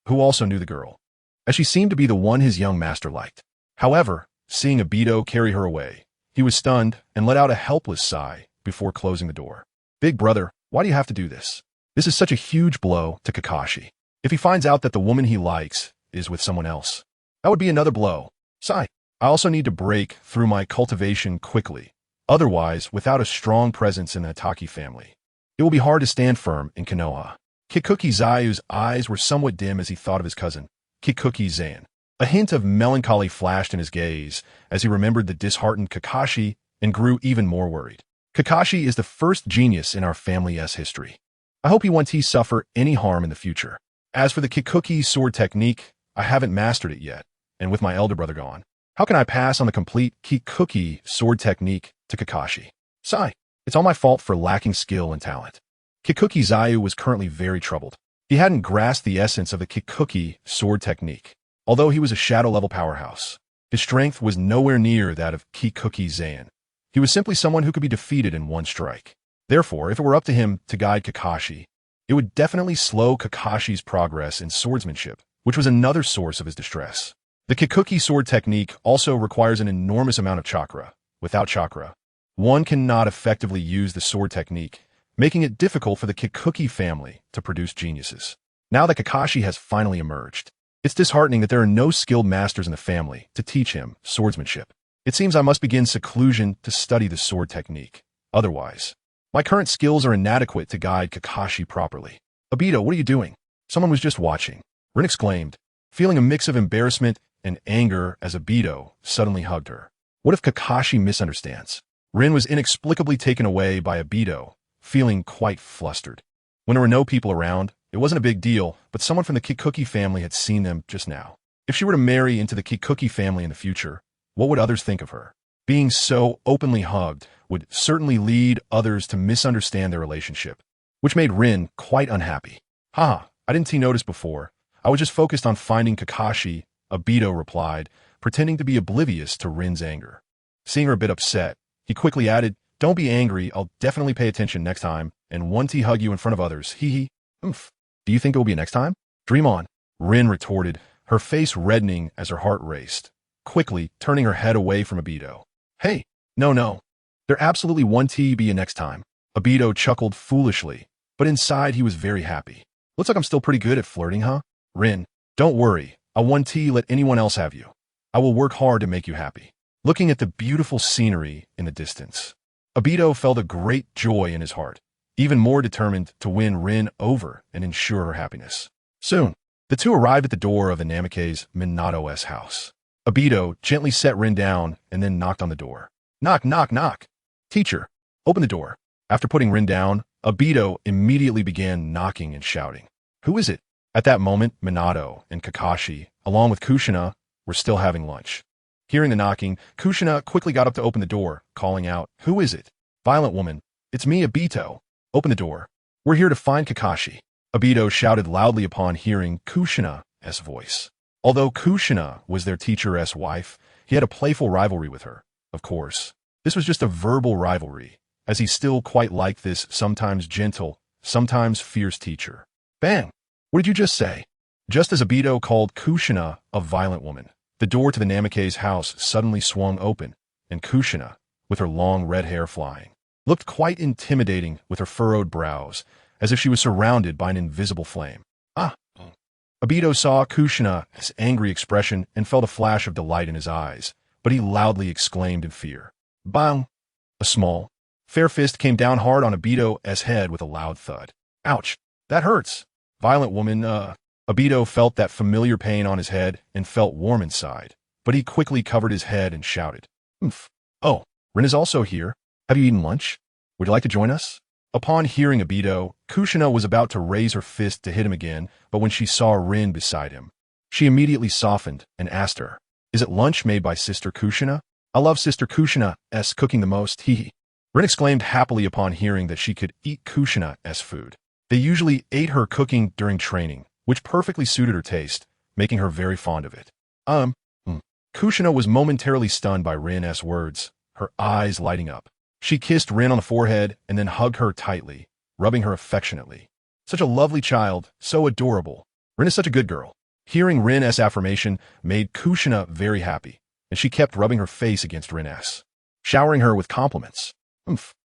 who also knew the girl, as she seemed to be the one his young master liked. However, seeing Obito carry her away, he was stunned and let out a helpless sigh before closing the door. Big brother, why do you have to do this? This is such a huge blow to Kakashi. If he finds out that the woman he likes is with someone else, that would be another blow. Sigh. I also need to break through my cultivation quickly. Otherwise, without a strong presence in the Hatake family, it will be hard to stand firm in Konoha. Kikuchi Zayu's eyes were somewhat dim as he thought of his cousin, Kikuchi Zan. A hint of melancholy flashed in his gaze as he remembered the disheartened Kakashi and grew even more worried. Kakashi is the first genius in our family's history. I hope he won't suffer any harm in the future. As for the Kikuchi sword technique, I haven't mastered it yet, and with my elder brother gone, how can I pass on the complete Kikuchi sword technique to Kakashi? Sigh. It's all my fault for lacking skill and talent. Kikuchi Zayu was currently very troubled. He hadn't grasped the essence of the Kikuchi sword technique. Although he was a shadow-level powerhouse, his strength was nowhere near that of Kikuchi Zan. He was simply someone who could be defeated in one strike. Therefore, if it were up to him to guide Kakashi, it would definitely slow Kakashi's progress in swordsmanship, which was another source of his distress. The Kikuchi sword technique also requires an enormous amount of chakra. Without chakra, one cannot effectively use the sword technique, making it difficult for the Kikuchi family to produce geniuses. Now that Kakashi has finally emerged, it's disheartening that there are no skilled masters in the family to teach him swordsmanship. It seems I must begin seclusion to study the sword technique. Otherwise, my current skills are inadequate to guide Kakashi properly. Obito, what are you doing? Someone was just watching. Rin exclaimed, feeling a mix of embarrassment and anger as Obito suddenly hugged her. What if Kakashi misunderstands? Rin was inexplicably taken away by Obito, feeling quite flustered. When there were no people around, it wasn't a big deal, but someone from the Kikuchi family had seen them just now. If she were to marry into the Kikuchi family in the future, what would others think of her? Being so openly hugged would certainly lead others to misunderstand their relationship, which made Rin quite unhappy. Haha, I didn't notice before. I was just focused on finding Kakashi, Obito replied, pretending to be oblivious to Rin's anger. Seeing her a bit upset, he quickly added, don't be angry, I'll definitely pay attention next time, and once he hug you in front of others, hee. Oomph. Do you think it will be next time? Dream on, Rin retorted, her face reddening as her heart raced, quickly turning her head away from Obito. Hey, no. There absolutely won't be a next time. Obito chuckled foolishly, but inside he was very happy. Looks like I'm still pretty good at flirting, huh? Rin, don't worry, I won't let anyone else have you. I will work hard to make you happy. Looking at the beautiful scenery in the distance, Obito felt a great joy in his heart, even more determined to win Rin over and ensure her happiness. Soon, the two arrived at the door of Inameke's Minato's house. Obito gently set Rin down and then knocked on the door. Knock, knock, knock. Teacher, open the door. After putting Rin down, Obito immediately began knocking and shouting. Who is it? At that moment, Minato and Kakashi, along with Kushina, were still having lunch. Hearing the knocking, Kushina quickly got up to open the door, calling out, Who is it? Violent woman. It's me, Obito. Open the door. We're here to find Kakashi. Obito shouted loudly upon hearing Kushina's voice. Although Kushina was their teacher's wife, he had a playful rivalry with her. Of course, this was just a verbal rivalry, as he still quite liked this sometimes gentle, sometimes fierce teacher. Bang! What did you just say? Just as Obito called Kushina a violent woman, the door to the Namake's house suddenly swung open, and Kushina, with her long red hair flying, looked quite intimidating with her furrowed brows, as if she was surrounded by an invisible flame. Ah! Obito saw Kushina's angry expression and felt a flash of delight in his eyes, but he loudly exclaimed in fear. Bang! A small, fair fist came down hard on Obito's head with a loud thud. Ouch! That hurts! Violent woman, Obito felt that familiar pain on his head and felt warm inside, but he quickly covered his head and shouted. Oomph! Oh, Rin is also here. Have you eaten lunch? Would you like to join us? Upon hearing Obito, Kushina was about to raise her fist to hit him again, but when she saw Rin beside him, she immediately softened and asked her, Is it lunch made by Sister Kushina? I love Sister Kushina's cooking the most, hee. Rin exclaimed happily upon hearing that she could eat Kushina's food. They usually ate her cooking during training, which perfectly suited her taste, making her very fond of it. Kushina was momentarily stunned by Rin's words, her eyes lighting up. She kissed Rin on the forehead and then hugged her tightly, rubbing her affectionately. Such a lovely child, so adorable. Rin is such a good girl. Hearing Rin's affirmation made Kushina very happy, and she kept rubbing her face against Rin's, showering her with compliments.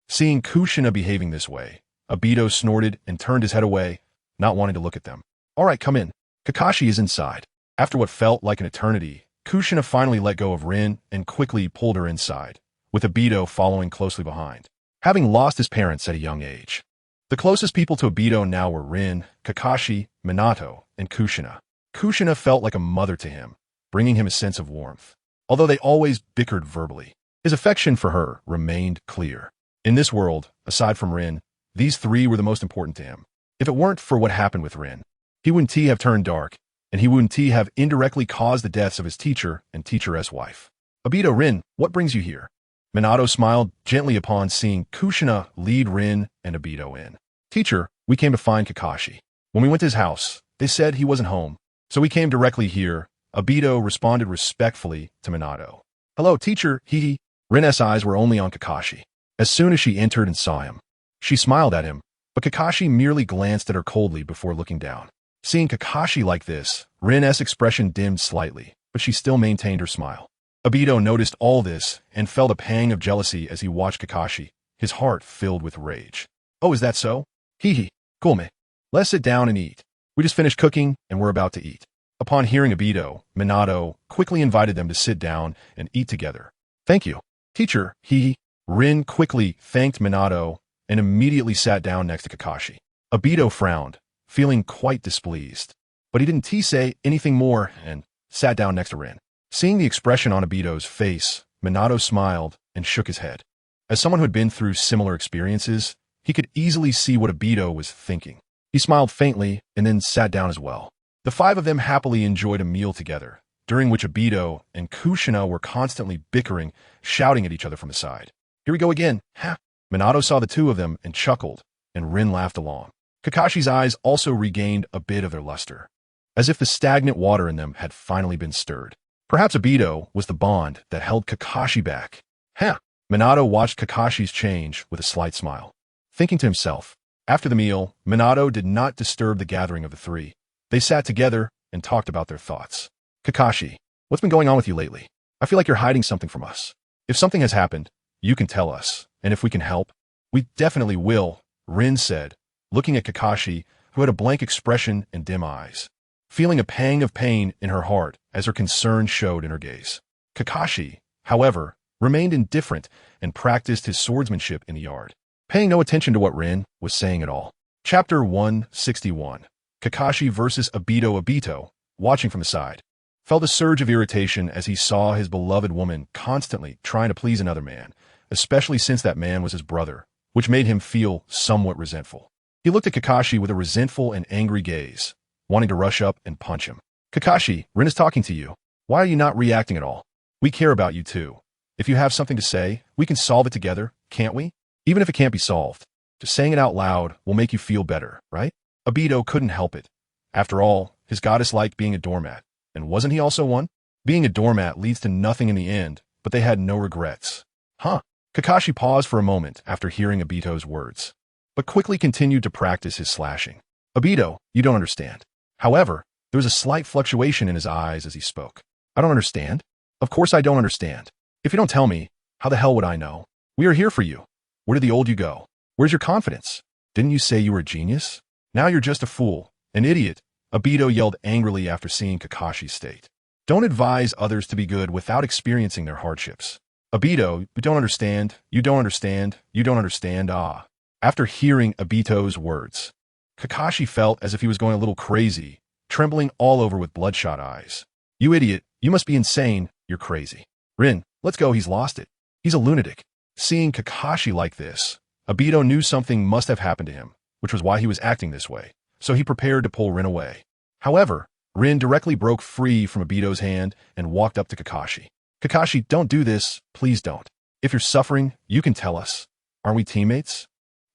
Seeing Kushina behaving this way, Obito snorted and turned his head away, not wanting to look at them. All right, come in. Kakashi is inside. After what felt like an eternity, Kushina finally let go of Rin and quickly pulled her inside, with Obito following closely behind, having lost his parents at a young age. The closest people to Obito now were Rin, Kakashi, Minato, and Kushina. Kushina felt like a mother to him, bringing him a sense of warmth. Although they always bickered verbally, his affection for her remained clear. In this world, aside from Rin, these three were the most important to him. If it weren't for what happened with Rin, he wouldn't have turned dark, and he wouldn't have indirectly caused the deaths of his teacher and teacher's wife. Obito, Rin, what brings you here? Minato smiled gently upon seeing Kushina lead Rin and Obito in. Teacher, we came to find Kakashi. When we went to his house, they said he wasn't home, so we came directly here. Obito responded respectfully to Minato. Hello, teacher, hee. Rin's eyes were only on Kakashi. As soon as she entered and saw him, she smiled at him, but Kakashi merely glanced at her coldly before looking down. Seeing Kakashi like this, Rin's expression dimmed slightly, but she still maintained her smile. Obito noticed all this and felt a pang of jealousy as he watched Kakashi, his heart filled with rage. Oh, is that so? Hee. Cool, me. Let's sit down and eat. We just finished cooking and we're about to eat. Upon hearing Obito, Minato quickly invited them to sit down and eat together. Thank you. Teacher, hee. Rin quickly thanked Minato and immediately sat down next to Kakashi. Obito frowned, feeling quite displeased, but he didn't say anything more and sat down next to Rin. Seeing the expression on Obito's face, Minato smiled and shook his head. As someone who had been through similar experiences, he could easily see what Obito was thinking. He smiled faintly and then sat down as well. The five of them happily enjoyed a meal together, during which Obito and Kushina were constantly bickering, shouting at each other from the side. Here we go again, ha! Minato saw the two of them and chuckled, and Rin laughed along. Kakashi's eyes also regained a bit of their luster, as if the stagnant water in them had finally been stirred. Perhaps Obito was the bond that held Kakashi back. Ha! Minato watched Kakashi's change with a slight smile, thinking to himself. After the meal, Minato did not disturb the gathering of the three. They sat together and talked about their thoughts. Kakashi, what's been going on with you lately? I feel like you're hiding something from us. If something has happened, you can tell us, and if we can help, we definitely will, Rin said, looking at Kakashi, who had a blank expression and dim eyes, feeling a pang of pain in her heart as her concern showed in her gaze. Kakashi, however, remained indifferent and practiced his swordsmanship in the yard, paying no attention to what Rin was saying at all. Chapter 161. Kakashi vs. Obito. Obito, watching from the side, felt a surge of irritation as he saw his beloved woman constantly trying to please another man, especially since that man was his brother, which made him feel somewhat resentful. He looked at Kakashi with a resentful and angry gaze, wanting to rush up and punch him. Kakashi, Rin is talking to you. Why are you not reacting at all? We care about you too. If you have something to say, we can solve it together, can't we? Even if it can't be solved, just saying it out loud will make you feel better, right? Obito couldn't help it. After all, his goddess liked being a doormat, and wasn't he also one? Being a doormat leads to nothing in the end, but they had no regrets. Huh? Kakashi paused for a moment after hearing Obito's words, but quickly continued to practice his slashing. Obito, you don't understand. However, there was a slight fluctuation in his eyes as he spoke. I don't understand? Of course I don't understand. If you don't tell me, how the hell would I know? We are here for you. Where did the old you go? Where's your confidence? Didn't you say you were a genius? Now you're just a fool, an idiot, Obito yelled angrily after seeing Kakashi's state. Don't advise others to be good without experiencing their hardships. Obito, you don't understand, you don't understand, you don't understand, ah. After hearing Obito's words, Kakashi felt as if he was going a little crazy, trembling all over with bloodshot eyes. You idiot, you must be insane, you're crazy. Rin, let's go, he's lost it. He's a lunatic. Seeing Kakashi like this, Obito knew something must have happened to him, which was why he was acting this way, so he prepared to pull Rin away. However, Rin directly broke free from Obito's hand and walked up to Kakashi. Kakashi, don't do this, please don't. If you're suffering, you can tell us. Aren't we teammates?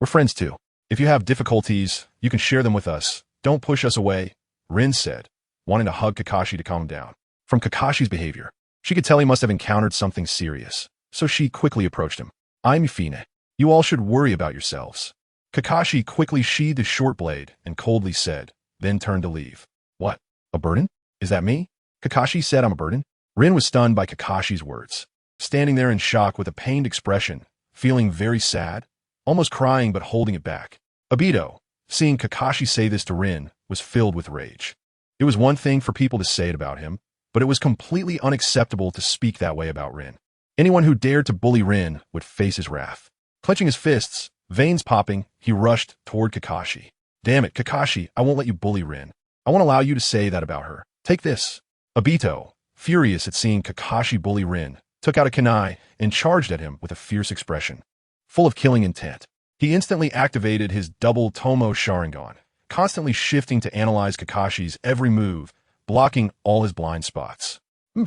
We're friends too. If you have difficulties, you can share them with us. Don't push us away, Rin said, wanting to hug Kakashi to calm him down. From Kakashi's behavior, she could tell he must have encountered something serious, so she quickly approached him. I'm Yufine. You all should worry about yourselves. Kakashi quickly sheathed his short blade and coldly said, then turned to leave. What? A burden? Is that me? Kakashi said I'm a burden? Rin was stunned by Kakashi's words, standing there in shock with a pained expression, feeling very sad, almost crying but holding it back. Obito, seeing Kakashi say this to Rin, was filled with rage. It was one thing for people to say it about him, but it was completely unacceptable to speak that way about Rin. Anyone who dared to bully Rin would face his wrath. Clenching his fists, veins popping, he rushed toward Kakashi. Damn it, Kakashi, I won't let you bully Rin. I won't allow you to say that about her. Take this. Obito, furious at seeing Kakashi bully Rin, took out a kunai and charged at him with a fierce expression, full of killing intent. He instantly activated his double Tomo Sharingan, constantly shifting to analyze Kakashi's every move, blocking all his blind spots.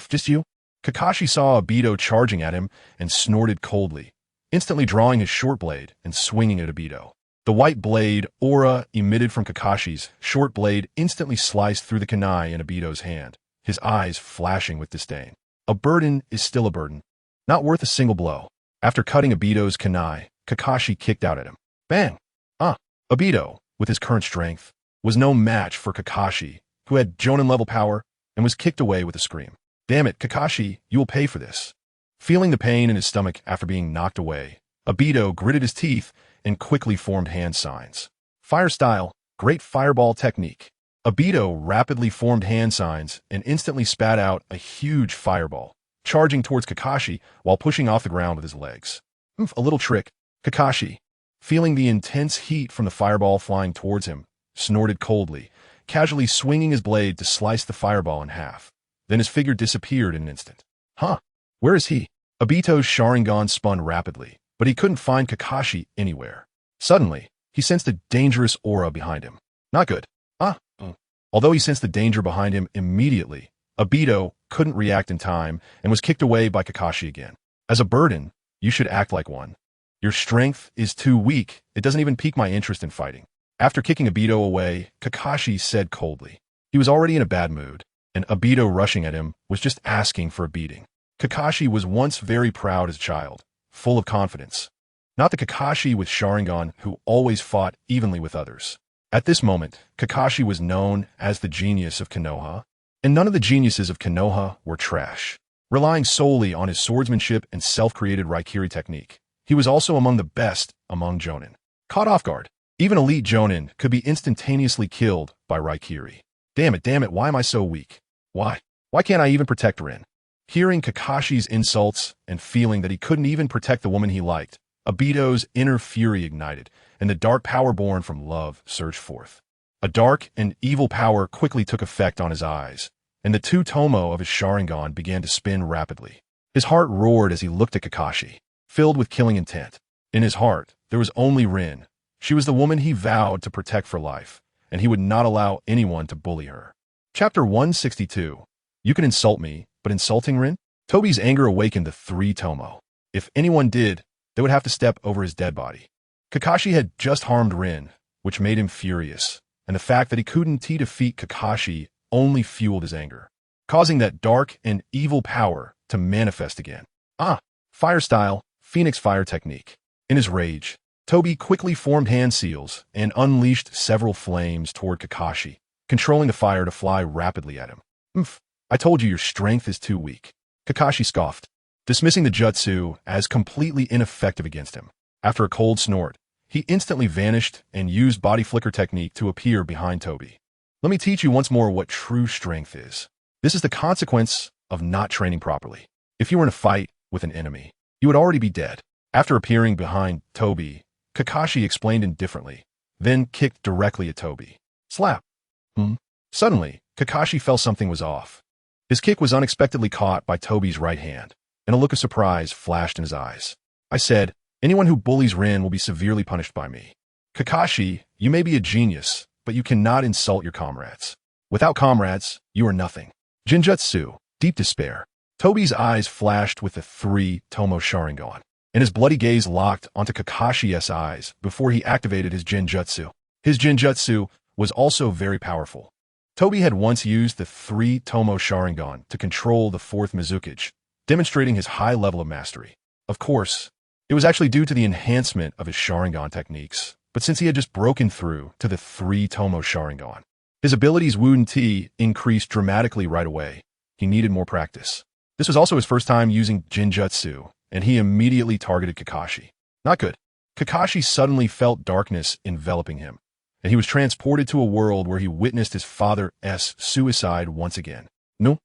Just you? Kakashi saw Obito charging at him and snorted coldly, instantly drawing his short blade and swinging at Obito. The white blade aura emitted from Kakashi's short blade instantly sliced through the kunai in Obito's hand, his eyes flashing with disdain. A burden is still a burden, not worth a single blow. After cutting Obito's kunai, Kakashi kicked out at him. Bang! Obito, with his current strength, was no match for Kakashi, who had Jonin-level power, and was kicked away with a scream. Damn it, Kakashi, you will pay for this. Feeling the pain in his stomach after being knocked away, Obito gritted his teeth and quickly formed hand signs. Fire style, great fireball technique. Obito rapidly formed hand signs and instantly spat out a huge fireball, charging towards Kakashi while pushing off the ground with his legs. A little trick. Kakashi, feeling the intense heat from the fireball flying towards him, snorted coldly, casually swinging his blade to slice the fireball in half. Then his figure disappeared in an instant. Where is he? Obito's Sharingan spun rapidly, but he couldn't find Kakashi anywhere. Suddenly, he sensed a dangerous aura behind him. Not good. Although he sensed the danger behind him immediately, Obito couldn't react in time and was kicked away by Kakashi again. As a burden, you should act like one. Your strength is too weak. It doesn't even pique my interest in fighting. After kicking Obito away, Kakashi said coldly. He was already in a bad mood, and Obito rushing at him was just asking for a beating. Kakashi was once very proud as a child, full of confidence. Not the Kakashi with Sharingan who always fought evenly with others. At this moment, Kakashi was known as the genius of Konoha, and none of the geniuses of Konoha were trash. Relying solely on his swordsmanship and self-created Raikage technique, he was also among the best among Jonin. Caught off guard, even elite Jonin could be instantaneously killed by Raikage. Damn it, why am I so weak? Why can't I even protect Rin? Hearing Kakashi's insults and feeling that he couldn't even protect the woman he liked, Obito's inner fury ignited, and the dark power born from love surged forth. A dark and evil power quickly took effect on his eyes, and the two tomo of his Sharingan began to spin rapidly. His heart roared as he looked at Kakashi, filled with killing intent. In his heart, there was only Rin. She was the woman he vowed to protect for life, and he would not allow anyone to bully her. Chapter 162. You can insult me, but insulting Rin? Tobi's anger awakened the three tomo. If anyone did, they would have to step over his dead body. Kakashi had just harmed Rin, which made him furious, and the fact that he couldn't defeat Kakashi only fueled his anger, causing that dark and evil power to manifest again. Fire style, Phoenix Fire technique. In his rage, Toby quickly formed hand seals and unleashed several flames toward Kakashi, controlling the fire to fly rapidly at him. "Oomph, I told you your strength is too weak," Kakashi scoffed, dismissing the jutsu as completely ineffective against him. After a cold snort, he instantly vanished and used body flicker technique to appear behind Toby. "Let me teach you once more what true strength is. This is the consequence of not training properly. If you were in a fight with an enemy, you would already be dead." After appearing behind Toby, Kakashi explained indifferently, then kicked directly at Toby. Slap. Suddenly, Kakashi felt something was off. His kick was unexpectedly caught by Toby's right hand, and a look of surprise flashed in his eyes. "I said, anyone who bullies Rin will be severely punished by me. Kakashi, you may be a genius, but you cannot insult your comrades. Without comrades, you are nothing." Genjutsu, deep despair. Toby's eyes flashed with the 3 Tomo Sharingan, and his bloody gaze locked onto Kakashi's eyes before he activated his Genjutsu. His Genjutsu was also very powerful. Toby had once used the 3 Tomo Sharingan to control the 4th Mizukage, demonstrating his high level of mastery. Of course, it was actually due to the enhancement of his Sharingan techniques, but since he had just broken through to the 3 Tomo Sharingan, his abilities Wooden T increased dramatically right away. He needed more practice. This was also his first time using Genjutsu, and he immediately targeted Kakashi. Not good. Kakashi suddenly felt darkness enveloping him, and he was transported to a world where he witnessed his father's suicide once again. No.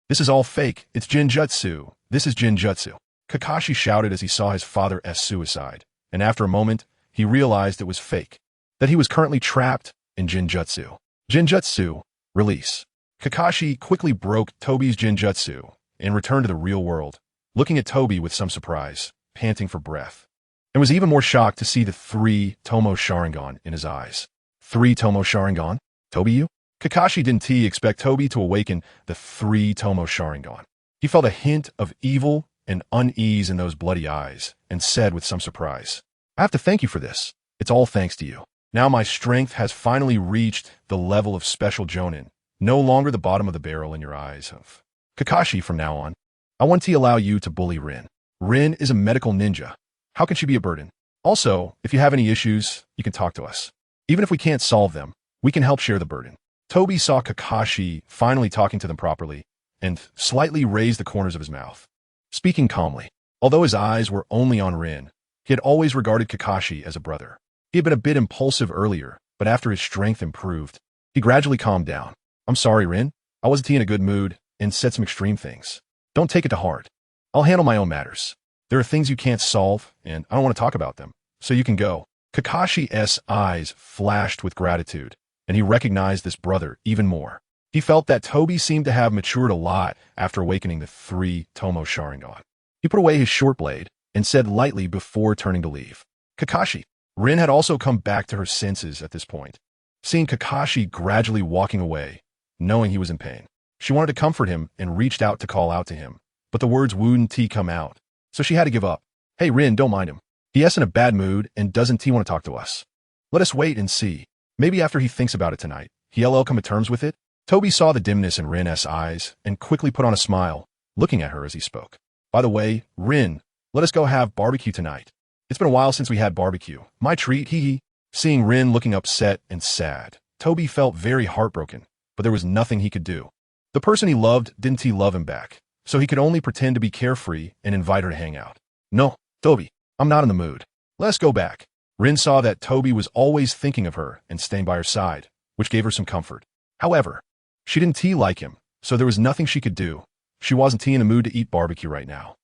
This is all fake. It's Genjutsu. This is Genjutsu. Kakashi shouted as he saw his father's suicide, and after a moment, he realized it was fake, that he was currently trapped in Genjutsu. Genjutsu, release. Kakashi quickly broke Toby's Genjutsu and returned to the real world, looking at Toby with some surprise, panting for breath, and was even more shocked to see the 3 Tomo Sharingan in his eyes. 3 Tomo Sharingan? Toby you? Kakashi didn't expect Toby to awaken the 3 Tomo Sharingan. He felt a hint of evil and unease in those bloody eyes, and said with some surprise, "I have to thank you for this. It's all thanks to you. Now my strength has finally reached the level of special Jonin, no longer the bottom of the barrel in your eyes of Kakashi from now on. I want to allow you to bully Rin. Rin is a medical ninja. How can she be a burden? Also, if you have any issues, you can talk to us. Even if we can't solve them, we can help share the burden." Toby saw Kakashi finally talking to them properly, and slightly raised the corners of his mouth, speaking calmly. Although his eyes were only on Rin, he had always regarded Kakashi as a brother. He had been a bit impulsive earlier, but after his strength improved, he gradually calmed down. "I'm sorry, Rin. I wasn't in a good mood and said some extreme things. Don't take it to heart. I'll handle my own matters. There are things you can't solve, and I don't want to talk about them, so you can go." Kakashi's eyes flashed with gratitude, and he recognized this brother even more. He felt that Toby seemed to have matured a lot after awakening the 3 Tomo Sharingan. He put away his short blade and said lightly before turning to leave, "Kakashi." Rin had also come back to her senses at this point. Seeing Kakashi gradually walking away, knowing he was in pain, she wanted to comfort him and reached out to call out to him, but the words "wouldn't he" come out, so she had to give up. "Hey Rin, don't mind him. He's in a bad mood and doesn't want to talk to us. Let us wait and see. Maybe after he thinks about it tonight, he'll come to terms with it." Toby saw the dimness in Rin's eyes and quickly put on a smile, looking at her as he spoke. "By the way, Rin, let us go have barbecue tonight. It's been a while since we had barbecue. My treat, hee." Seeing Rin looking upset and sad, Toby felt very heartbroken, but there was nothing he could do. The person he loved didn't love him back, so he could only pretend to be carefree and invite her to hang out. "No, Toby, I'm not in the mood. Let's go back." Rin saw that Toby was always thinking of her and staying by her side, which gave her some comfort. However, she didn't like him, so there was nothing she could do. She wasn't in the mood to eat barbecue right now.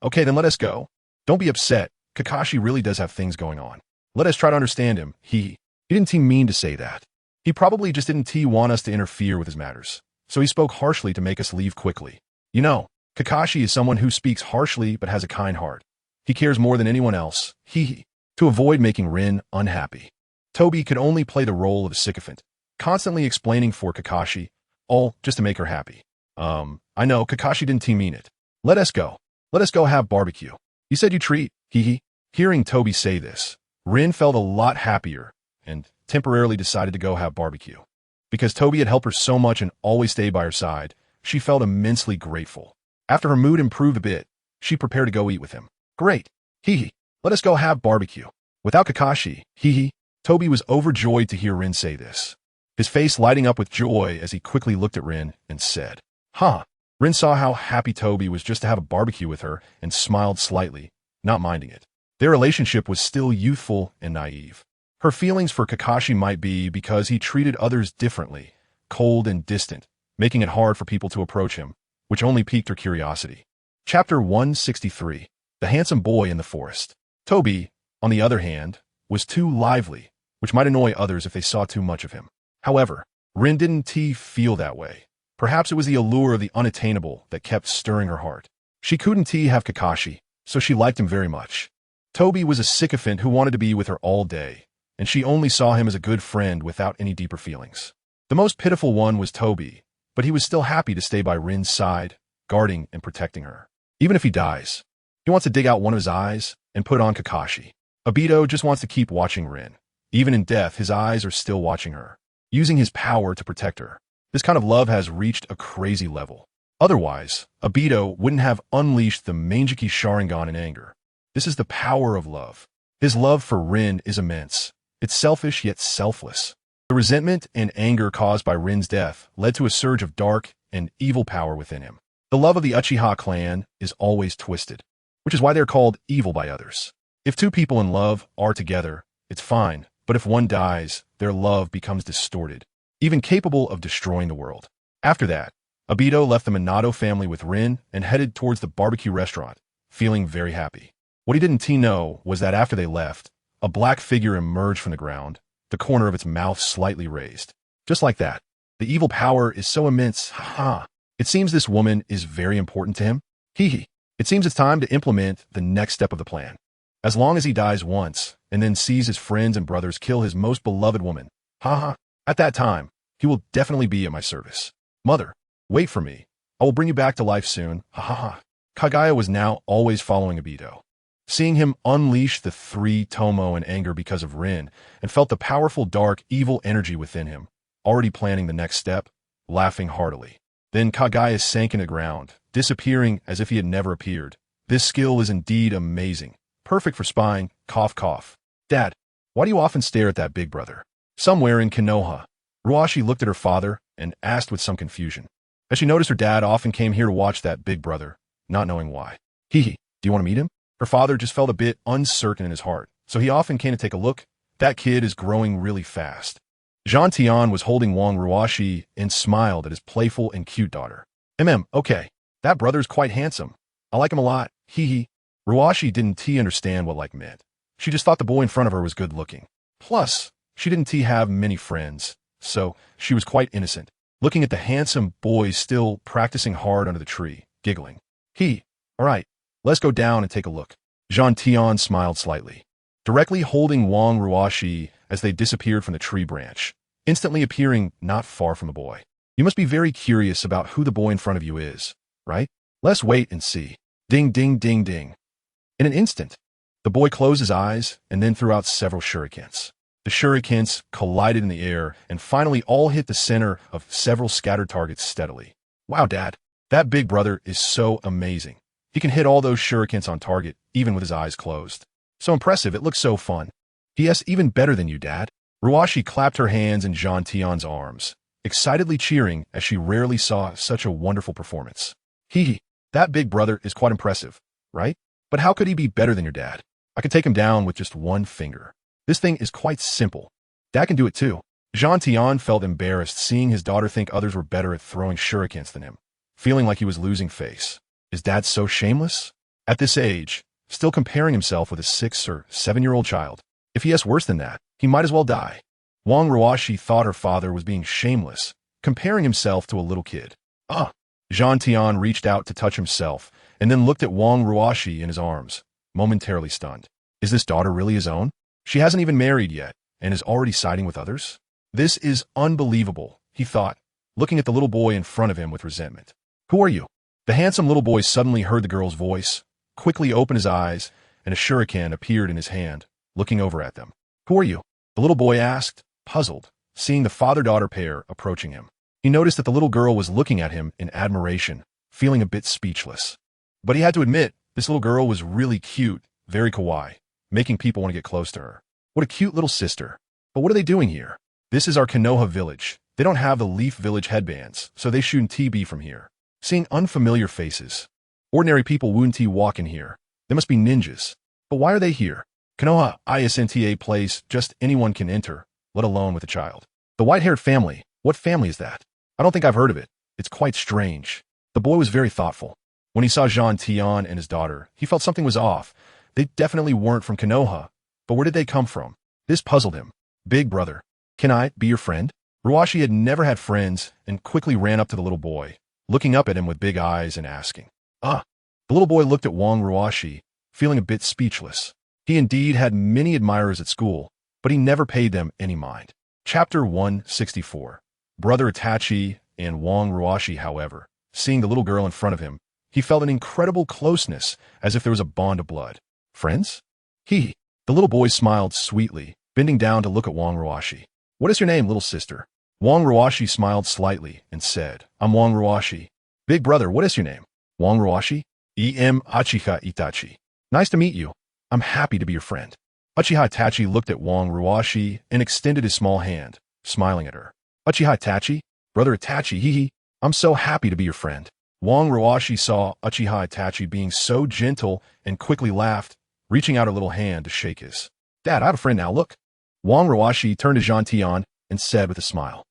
Okay, then let us go. Don't be upset. Kakashi really does have things going on. Let us try to understand him. He didn't mean to say that. He probably just didn't want us to interfere with his matters, so he spoke harshly to make us leave quickly. You know, Kakashi is someone who speaks harshly but has a kind heart. He cares more than anyone else. To avoid making Rin unhappy, Toby could only play the role of a sycophant, constantly explaining for Kakashi, all just to make her happy. I know, Kakashi didn't mean it. Let us go. Let us go have barbecue. You said you treat, Hearing Toby say this, Rin felt a lot happier and temporarily decided to go have barbecue. Because Toby had helped her so much and always stayed by her side, she felt immensely grateful. After her mood improved a bit, She prepared to go eat with him. Great. Hee. Let us go have barbecue. Without Kakashi, hee. Toby was overjoyed to hear Rin say this, his face lighting up with joy as he quickly looked at Rin and said, Huh. Rin saw how happy Toby was just to have a barbecue with her and smiled slightly, not minding it. Their relationship was still youthful and naive. Her feelings for Kakashi might be because he treated others differently, cold and distant, making it hard for people to approach him, which only piqued her curiosity. Chapter 163. The Handsome Boy in the Forest. Toby, on the other hand, was too lively, which might annoy others if they saw too much of him. However, Rin didn't feel that way. Perhaps it was the allure of the unattainable that kept stirring her heart. She couldn't have Kakashi, so she liked him very much. Toby was a sycophant who wanted to be with her all day, and she only saw him as a good friend without any deeper feelings. The most pitiful one was Toby, but he was still happy to stay by Rin's side, guarding and protecting her. Even if he dies, he wants to dig out one of his eyes and put on Kakashi. Obito just wants to keep watching Rin. Even in death, his eyes are still watching her, using his power to protect her. This kind of love has reached a crazy level. Otherwise, Obito wouldn't have unleashed the Manjiki Sharingan in anger. This is the power of love. His love for Rin is immense. It's selfish yet selfless. The resentment and anger caused by Rin's death led to a surge of dark and evil power within him. The love of the Uchiha clan is always twisted, which is why they're called evil by others. If two people in love are together, it's fine, but if one dies, their love becomes distorted, even capable of destroying the world. After that, Obito left the Minato family with Rin and headed towards the barbecue restaurant, feeling very happy. What he didn't know was that after they left, a black figure emerged from the ground, the corner of its mouth slightly raised. Just like that. The evil power is so immense, haha. It seems this woman is very important to him. Hee. It seems it's time to implement the next step of the plan. As long as he dies once, and then sees his friends and brothers kill his most beloved woman, haha, at that time, he will definitely be at my service. Mother, wait for me. I will bring you back to life soon, haha. Kaguya was now always following Obito. Seeing him unleash the three Tomo in anger because of Rin, and felt the powerful dark evil energy within him, already planning the next step, laughing heartily. Then Kaguya sank in the ground, disappearing as if he had never appeared. This skill is indeed amazing. Perfect for spying, cough cough. Dad, why do you often stare at that big brother? Somewhere in Konoha, Ruashi looked at her father and asked with some confusion, as she noticed her dad often came here to watch that big brother, not knowing why. Hee, do you want to meet him? Her father just felt a bit uncertain in his heart, so he often came to take a look. That kid is growing really fast. Jean Tian was holding Wang Ruashi and smiled at his playful and cute daughter. Okay, that brother's quite handsome. I like him a lot, hee. Ruashi didn't understand what like meant. She just thought the boy in front of her was good looking. Plus, she didn't have many friends, so she was quite innocent, looking at the handsome boy still practicing hard under the tree, giggling. Alright, let's go down and take a look. Jean Tian smiled slightly, directly holding Wang Ruashi as they disappeared from the tree branch, instantly appearing not far from the boy. You must be very curious about who the boy in front of you is, right? Let's wait and see. Ding, ding, ding, ding. In an instant, the boy closed his eyes and then threw out several shurikens. The shurikens collided in the air and finally all hit the center of several scattered targets steadily. Wow, Dad, that big brother is so amazing. He can hit all those shurikens on target, even with his eyes closed. So impressive, it looks so fun. Yes, even better than you, Dad. Ruashi clapped her hands in Jean Tian's arms, excitedly cheering as she rarely saw such a wonderful performance. That big brother is quite impressive, right? But how could he be better than your dad? I could take him down with just one finger. This thing is quite simple. Dad can do it too. Jean Tian felt embarrassed seeing his daughter think others were better at throwing shurikens than him, feeling like he was losing face. Is Dad so shameless? At this age, still comparing himself with a 6 or 7-year-old child. If he has worse than that, he might as well die. Wang Ruashi thought her father was being shameless, comparing himself to a little kid. Jean Tian reached out to touch himself, and then looked at Wang Ruashi in his arms, momentarily stunned. Is this daughter really his own? She hasn't even married yet, and is already siding with others? This is unbelievable, he thought, looking at the little boy in front of him with resentment. Who are you? The handsome little boy suddenly heard the girl's voice, quickly opened his eyes, and a shuriken appeared in his hand, looking over at them. Who are you? The little boy asked, puzzled, seeing the father-daughter pair approaching him. He noticed that the little girl was looking at him in admiration, feeling a bit speechless. But he had to admit, This little girl was really cute, very kawaii, making people want to get close to her. What a cute little sister. But what are they doing here? This is our Konoha village. They don't have the Leaf Village headbands, so they shoot TB from here. Seeing unfamiliar faces. Ordinary people wouldn't walk in here. They must be ninjas. But why are they here? Konoha isn't a place just anyone can enter, let alone with a child. The white-haired family. What family is that? I don't think I've heard of it. It's quite strange. The boy was very thoughtful. When he saw Jean Tian and his daughter, he felt something was off. They definitely weren't from Konoha. But where did they come from? This puzzled him. Big brother, can I be your friend? Ruashi had never had friends and quickly ran up to the little boy, looking up at him with big eyes and asking, The little boy looked at Wang Ruashi, feeling a bit speechless. He indeed had many admirers at school, but he never paid them any mind. Chapter 164. Brother Itachi and Wang Ruashi, however, seeing the little girl in front of him, he felt an incredible closeness, as if there was a bond of blood. Friends? The little boy smiled sweetly, bending down to look at Wang Ruashi. What is your name, little sister? Wang Ruashi smiled slightly and said, I'm Wang Ruashi. Big brother, what is your name? Wang Ruashi? Achiha Itachi. Nice to meet you. I'm happy to be your friend. Uchiha Itachi looked at Wang Ruashi and extended his small hand, smiling at her. Uchiha Itachi? Brother Itachi, I'm so happy to be your friend. Wang Ruashi saw Uchiha Itachi being so gentle and quickly laughed, reaching out a little hand to shake his. Dad, I have a friend now, look. Wang Ruashi turned to Jean Tian and said with a smile,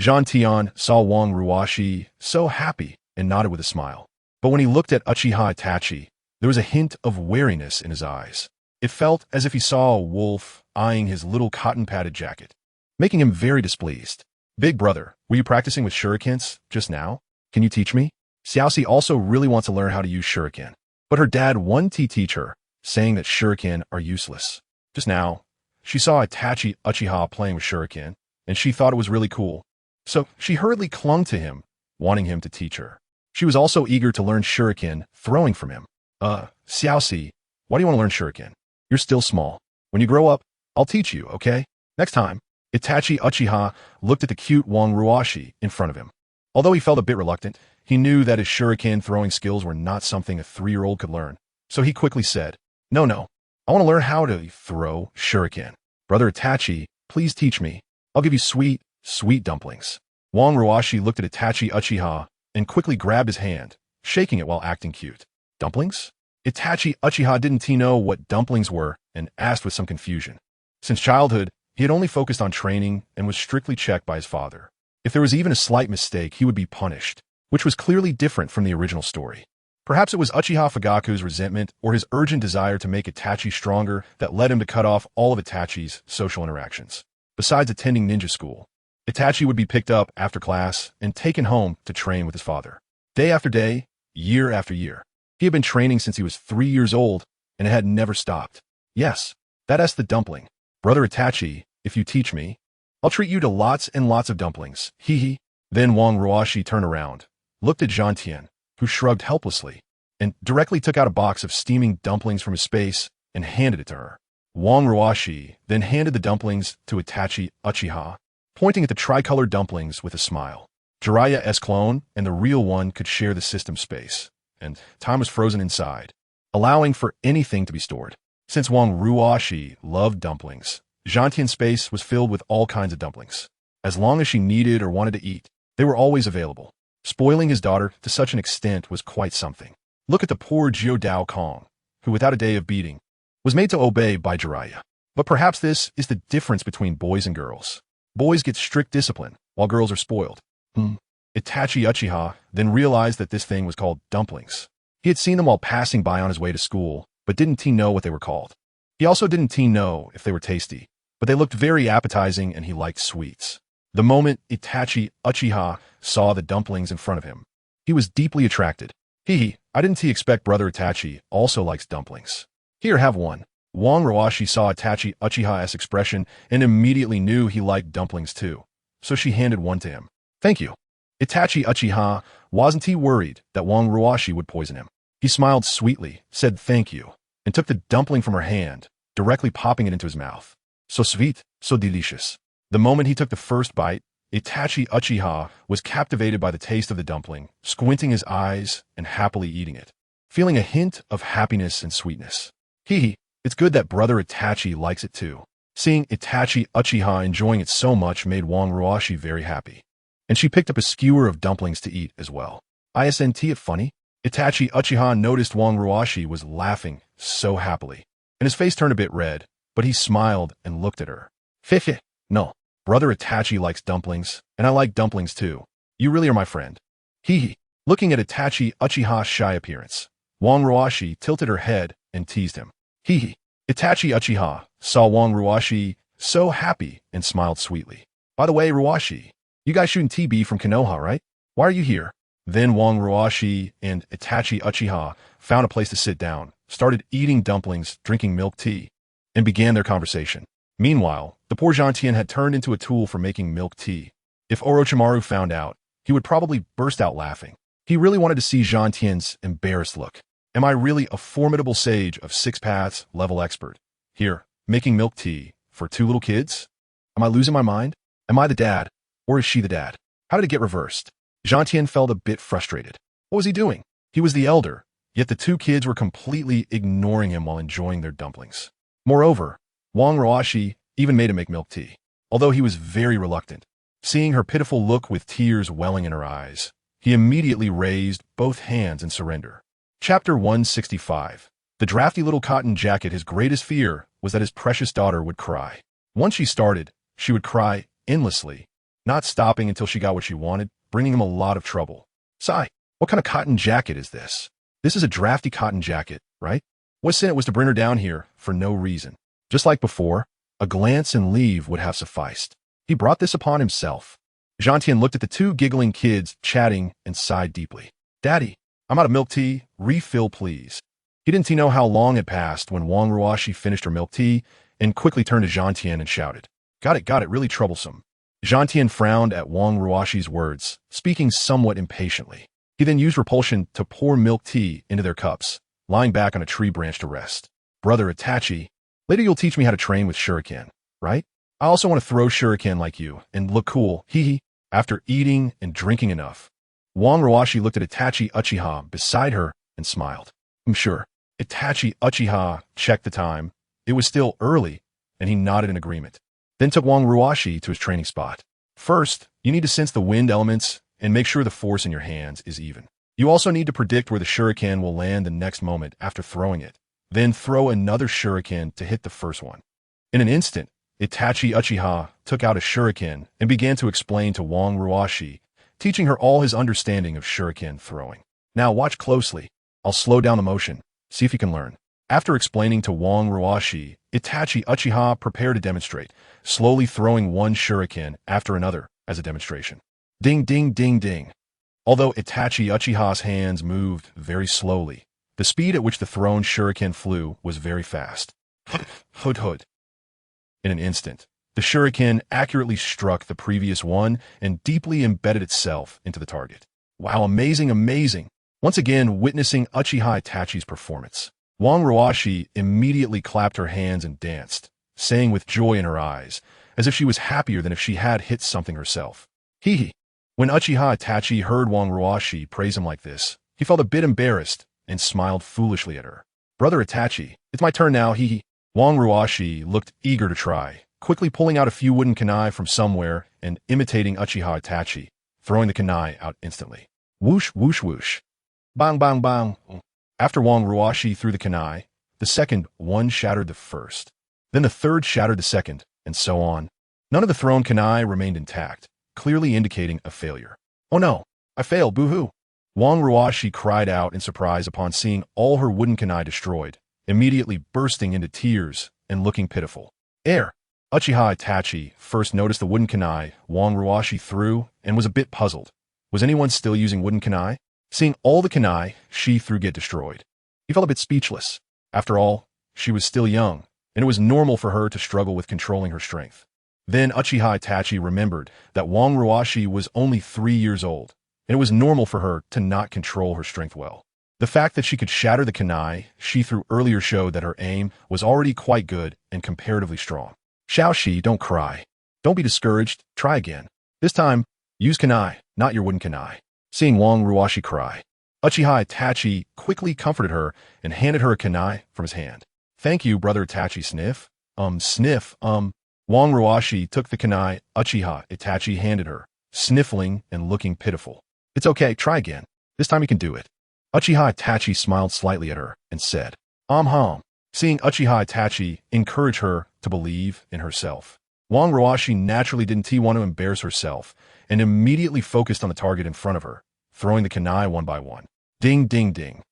Jean Tian saw Wang Ruashi so happy and nodded with a smile. But when he looked at Uchiha Itachi, there was a hint of wariness in his eyes. It felt as if he saw a wolf eyeing his little cotton-padded jacket, making him very displeased. Big brother, were you practicing with shurikens just now? Can you teach me? Xiaoxi also really wants to learn how to use shuriken, but her dad wanted to teach her, saying that shuriken are useless. Just now, she saw Itachi Uchiha playing with shuriken, and she thought it was really cool. So she hurriedly clung to him, wanting him to teach her. She was also eager to learn shuriken throwing from him. Xiaoxi, why do you want to learn shuriken? You're still small. When you grow up, I'll teach you, okay? Next time. Itachi Uchiha looked at the cute Wang Ruashi in front of him. Although he felt a bit reluctant, he knew that his shuriken throwing skills were not something a 3-year-old could learn. So he quickly said, No, I want to learn how to throw shuriken. Brother Itachi, please teach me. I'll give you sweet, sweet dumplings. Wang Ruashi looked at Itachi Uchiha and quickly grabbed his hand, shaking it while acting cute. Dumplings? Itachi Uchiha didn't know what dumplings were and asked with some confusion. Since childhood, he had only focused on training and was strictly checked by his father. If there was even a slight mistake, he would be punished, which was clearly different from the original story. Perhaps it was Uchiha Fugaku's resentment or his urgent desire to make Itachi stronger that led him to cut off all of Itachi's social interactions. Besides attending ninja school, Itachi would be picked up after class and taken home to train with his father. Day after day, year after year. He had been training since he was 3 years old, and it had never stopped. Yes, that's the dumpling. Brother Itachi, if you teach me, I'll treat you to lots and lots of dumplings. Then Wang Ruashi turned around, looked at Jean Tian, who shrugged helplessly, and directly took out a box of steaming dumplings from his space and handed it to her. Wang Ruashi then handed the dumplings to Itachi Uchiha, pointing at the tricolored dumplings with a smile. Jiraiya's clone and the real one could share the system space, and time was frozen inside, allowing for anything to be stored. Since Wang Ruashi loved dumplings, Jean Tian's space was filled with all kinds of dumplings. As long as she needed or wanted to eat, they were always available. Spoiling his daughter to such an extent was quite something. Look at the poor Jiao Dao Kong, who without a day of beating, was made to obey by Jiraiya. But perhaps this is the difference between boys and girls. Boys get strict discipline, while girls are spoiled. Itachi Uchiha then realized that this thing was called dumplings. He had seen them while passing by on his way to school, but didn't know what they were called. He also didn't know if they were tasty, but they looked very appetizing and he liked sweets. The moment Itachi Uchiha saw the dumplings in front of him, he was deeply attracted. I didn't expect Brother Itachi also likes dumplings. Here, have one. Wang Ruashi saw Itachi Uchiha's expression and immediately knew he liked dumplings too, so she handed one to him. Thank you. Itachi Uchiha wasn't worried that Wang Ruashi would poison him. He smiled sweetly, said thank you, and took the dumpling from her hand, directly popping it into his mouth. So sweet, so delicious. The moment he took the first bite, Itachi Uchiha was captivated by the taste of the dumpling, squinting his eyes and happily eating it. feeling a hint of happiness and sweetness. Hee, it's good that brother Itachi likes it too. Seeing Itachi Uchiha enjoying it so much made Wang Ruashi very happy. And she picked up a skewer of dumplings to eat as well. Isn't it funny? Itachi Uchiha noticed Wang Ruashi was laughing so happily, and his face turned a bit red, but he smiled and looked at her. Fifi, no, brother Itachi likes dumplings, and I like dumplings too. You really are my friend. Hee. Looking at Itachi Uchiha's shy appearance, Wang Ruashi tilted her head and teased him. Hee. Itachi Uchiha saw Wang Ruashi so happy and smiled sweetly. By the way, Ruashi, you guys shooting TB from Konoha, right? Why are you here? Then Wang Ruashi and Itachi Uchiha found a place to sit down, started eating dumplings, drinking milk tea, and began their conversation. Meanwhile, the poor Gentian had turned into a tool for making milk tea. If Orochimaru found out, he would probably burst out laughing. He really wanted to see Gentian's embarrassed look. Am I really a formidable sage of 6 paths level expert? Here, making milk tea for 2 little kids? Am I losing my mind? Am I the dad? Or is she the dad? How did it get reversed? Gentian felt a bit frustrated. What was he doing? He was the elder, yet the 2 kids were completely ignoring him while enjoying their dumplings. Moreover, Wang Ruashi even made him make milk tea, although he was very reluctant. Seeing her pitiful look with tears welling in her eyes, he immediately raised both hands in surrender. Chapter 165. The drafty little cotton jacket, his greatest fear was that his precious daughter would cry. Once she started, she would cry endlessly, not stopping until she got what she wanted, bringing him a lot of trouble. Sigh, what kind of cotton jacket is this? This is a drafty cotton jacket, right? What's in it was to bring her down here for no reason. Just like before, a glance and leave would have sufficed. He brought this upon himself. Gentian looked at the 2 giggling kids chatting and sighed deeply. Daddy, I'm out of milk tea. Refill, please. He didn't know how long had passed when Wang Ruashi finished her milk tea and quickly turned to Gentian and shouted, Got it, really troublesome. Gentian frowned at Wang Ruashi's words, speaking somewhat impatiently. He then used repulsion to pour milk tea into their cups, lying back on a tree branch to rest. Brother Itachi, later you'll teach me how to train with shuriken, right? I also want to throw shuriken like you and look cool, hee. After eating and drinking enough, Wang Ruashi looked at Itachi Uchiha beside her and smiled. I'm sure. Itachi Uchiha checked the time. It was still early, and he nodded in agreement. Then took Wang Ruashi to his training spot. First, you need to sense the wind elements and make sure the force in your hands is even. You also need to predict where the shuriken will land the next moment after throwing it. Then throw another shuriken to hit the first one. In an instant, Itachi Uchiha took out a shuriken and began to explain to Wang Ruashi, teaching her all his understanding of shuriken throwing. Now watch closely. I'll slow down the motion. See if you can learn. After explaining to Wang Ruashi, Itachi Uchiha prepared to demonstrate, slowly throwing one shuriken after another as a demonstration. Ding, ding, ding, ding. Although Itachi Uchiha's hands moved very slowly, the speed at which the thrown shuriken flew was very fast. Hood. In an instant, the shuriken accurately struck the previous one and deeply embedded itself into the target. Wow, amazing. Once again, witnessing Uchiha Itachi's performance, Wang Ruashi immediately clapped her hands and danced, saying with joy in her eyes, as if she was happier than if she had hit something herself. Hee. When Uchiha Itachi heard Wang Ruashi praise him like this, he felt a bit embarrassed and smiled foolishly at her. Brother Itachi, it's my turn now, hee. Wang Ruashi looked eager to try, quickly pulling out a few wooden kunai from somewhere and imitating Uchiha Itachi, throwing the kunai out instantly. Whoosh, whoosh, whoosh. Bang, bang, bang. After Wang Ruashi threw the kunai, the second one shattered the first. Then the third shattered the second, and so on. None of the thrown kunai remained intact, clearly indicating a failure. Oh no, I failed, boo-hoo. Wang Ruashi cried out in surprise upon seeing all her wooden kunai destroyed, immediately bursting into tears and looking pitiful. Uchiha Itachi first noticed the wooden kunai Wang Ruashi threw and was a bit puzzled. Was anyone still using wooden kunai? Seeing all the kunai she threw get destroyed, he felt a bit speechless. After all, she was still young, and it was normal for her to struggle with controlling her strength. Then Uchiha Itachi remembered that Wang Ruashi was only 3 years old, and it was normal for her to not control her strength well. The fact that she could shatter the kunai she threw earlier showed that her aim was already quite good and comparatively strong. Xiaoxi, don't cry. Don't be discouraged, try again. This time, use kunai, not your wooden kunai. Seeing Wang Ruashi cry, Uchiha Itachi quickly comforted her and handed her a kunai from his hand. Thank you, brother Itachi. Sniff. Sniff. Wang Ruashi took the kunai Uchiha Itachi handed her, sniffling and looking pitiful. It's okay, try again. This time you can do it. Uchiha Itachi smiled slightly at her and said, Seeing Uchiha Itachi encourage her to believe in herself, Wang Ruashi naturally didn't want to embarrass herself and immediately focused on the target in front of her, throwing the kunai one by one. Ding, ding, ding.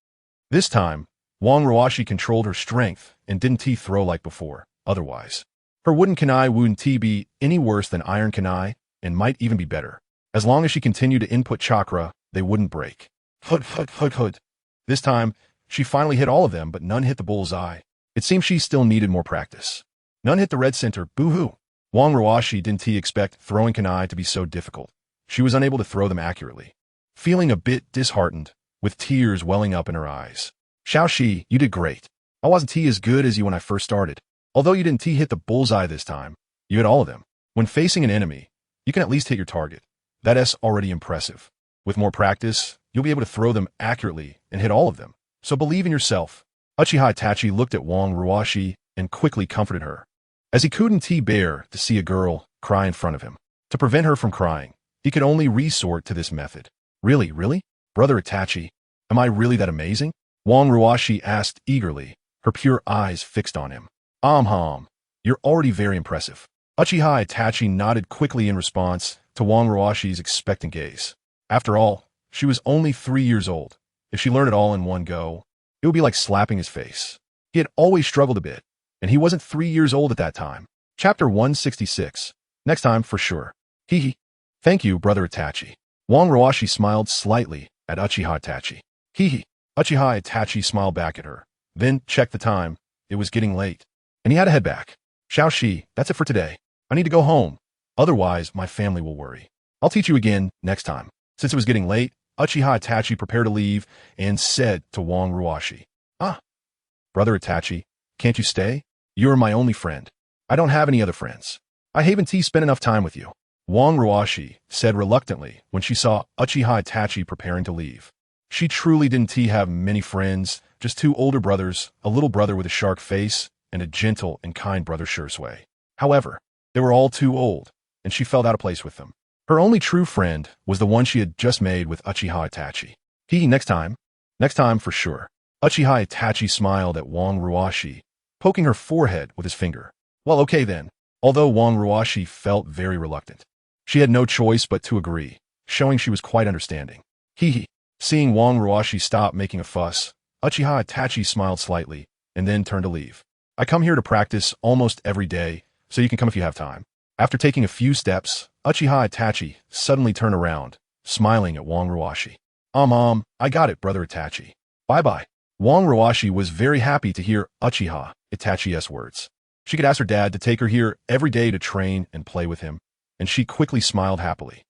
This time, Wang Ruashi controlled her strength and didn't throw like before. Otherwise, her wooden kunai wouldn't be any worse than iron kunai and might even be better. As long as she continued to input chakra, they wouldn't break. Hood. This time, she finally hit all of them, but none hit the bull's eye. It seemed she still needed more practice. None hit the red center. Boo-hoo. Wang Ruashi didn't expect throwing kunai to be so difficult. She was unable to throw them accurately. Feeling a bit disheartened, with tears welling up in her eyes. Xiaoxi, you did great. I wasn't as good as you when I first started. Although you didn't hit the bullseye this time, you hit all of them. When facing an enemy, you can at least hit your target. That's already impressive. With more practice, you'll be able to throw them accurately and hit all of them. So believe in yourself. Uchiha Itachi looked at Wang Ruashi and quickly comforted her, as he couldn't bear to see a girl cry in front of him. To prevent her from crying, he could only resort to this method. Really? Brother Itachi, am I really that amazing? Wang Ruashi asked eagerly, her pure eyes fixed on him. You're already very impressive. Uchiha Itachi nodded quickly in response to Wang Ruashi's expectant gaze. After all, she was only 3 years old. If she learned it all in one go, it would be like slapping his face. He had always struggled a bit, and he wasn't 3 years old at that time. Chapter 166. Next time for sure. Hee. Thank you, brother Itachi. Wang Ruashi smiled slightly at Uchiha Itachi. Hee. Uchiha Itachi smiled back at her, then checked the time. It was getting late, and he had to head back. Xiaoxi, that's it for today. I need to go home. Otherwise, my family will worry. I'll teach you again next time. Since it was getting late, Uchiha Itachi prepared to leave and said to Wang Ruashi, Brother Itachi, can't you stay? You are my only friend. I don't have any other friends. I haven't spent enough time with you. Wang Ruashi said reluctantly when she saw Uchiha Itachi preparing to leave. She truly didn't have many friends, just 2 older brothers, a little brother with a shark face, and a gentle and kind brother Shursui. However, they were all too old, and she felt out of place with them. Her only true friend was the one she had just made with Uchiha Itachi. Next time for sure. Uchiha Itachi smiled at Wang Ruashi, poking her forehead with his finger. Well, okay then. Although Wang Ruashi felt very reluctant, she had no choice but to agree, showing she was quite understanding. Seeing Wang Ruashi stop making a fuss, Uchiha Itachi smiled slightly and then turned to leave. I come here to practice almost every day, so you can come if you have time. After taking a few steps, Uchiha Itachi suddenly turned around, smiling at Wang Ruashi. I got it, brother Itachi. Bye-bye. Wang Ruashi was very happy to hear Uchiha Itachi's words. She could ask her dad to take her here every day to train and play with him, and she quickly smiled happily.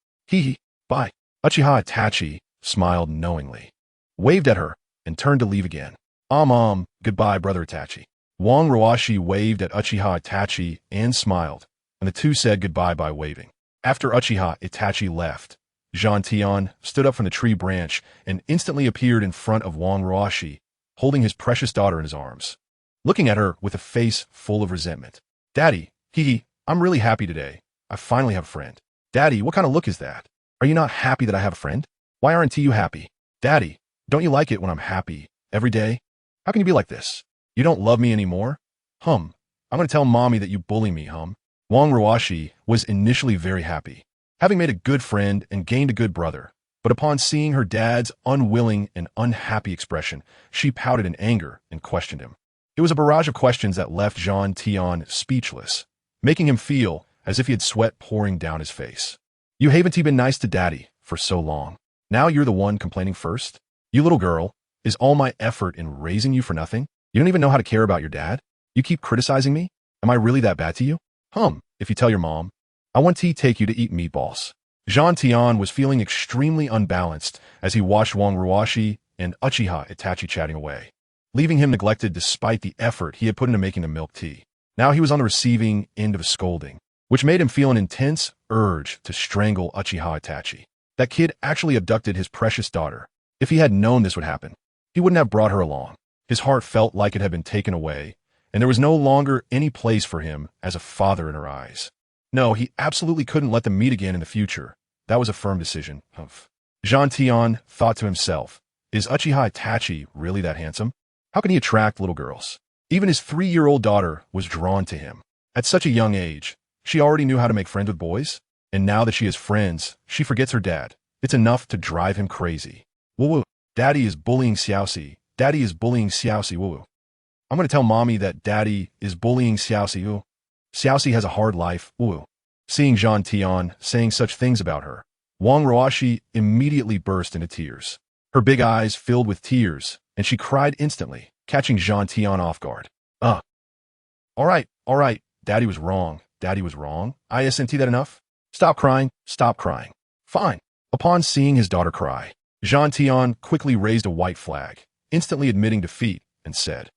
Bye. Uchiha Itachi smiled knowingly, waved at her, and turned to leave again. Goodbye, brother Itachi. Wang Ruashi waved at Uchiha Itachi and smiled, and the two said goodbye by waving. After Uchiha Itachi left, Jean Tian stood up from the tree branch and instantly appeared in front of Wang Ruashi, holding his precious daughter in his arms, looking at her with a face full of resentment. Daddy, I'm really happy today. I finally have a friend. Daddy, what kind of look is that? Are you not happy that I have a friend? Why aren't you happy? Daddy, don't you like it when I'm happy every day? How can you be like this? You don't love me anymore? I'm going to tell mommy that you bully me, Wang Ruashi was initially very happy, having made a good friend and gained a good brother. But upon seeing her dad's unwilling and unhappy expression, she pouted in anger and questioned him. It was a barrage of questions that left Jean Tian speechless, making him feel as if he had sweat pouring down his face. You haven't been nice to Daddy for so long. Now you're the one complaining first? You little girl, is all my effort in raising you for nothing? You don't even know how to care about your dad? You keep criticizing me? Am I really that bad to you? If you tell your mom, I want to take you to eat meatballs. Jean Tian was feeling extremely unbalanced as he watched Wang Ruashi and Uchiha Itachi chatting away, leaving him neglected despite the effort he had put into making the milk tea. Now he was on the receiving end of a scolding, which made him feel an intense urge to strangle Uchiha Itachi. That kid actually abducted his precious daughter, If he had known this would happen, he wouldn't have brought her along. His heart felt like it had been taken away, and there was no longer any place for him as a father in her eyes. No, he absolutely couldn't let them meet again in the future. That was a firm decision. Jean Tian thought to himself, is Uchiha Itachi really that handsome? How can he attract little girls? Even his 3-year-old daughter was drawn to him. At such a young age, she already knew how to make friends with boys, and now that she has friends, she forgets her dad. It's enough to drive him crazy. Woo-woo, daddy is bullying Xiaoxi. Daddy is bullying Xiaoxi, woo-woo. I'm going to tell mommy that daddy is bullying Xiaoxi, woo. Xiaoxi has a hard life, woo. Seeing Jean Tian saying such things about her, Wang Ruoshi immediately burst into tears. Her big eyes filled with tears, and she cried instantly, catching Jean Tian off guard. All right, daddy was wrong. Daddy was wrong. Isn't that enough? Stop crying, stop crying. Fine. Upon seeing his daughter cry, Jean Tian quickly raised a white flag, instantly admitting defeat, and said,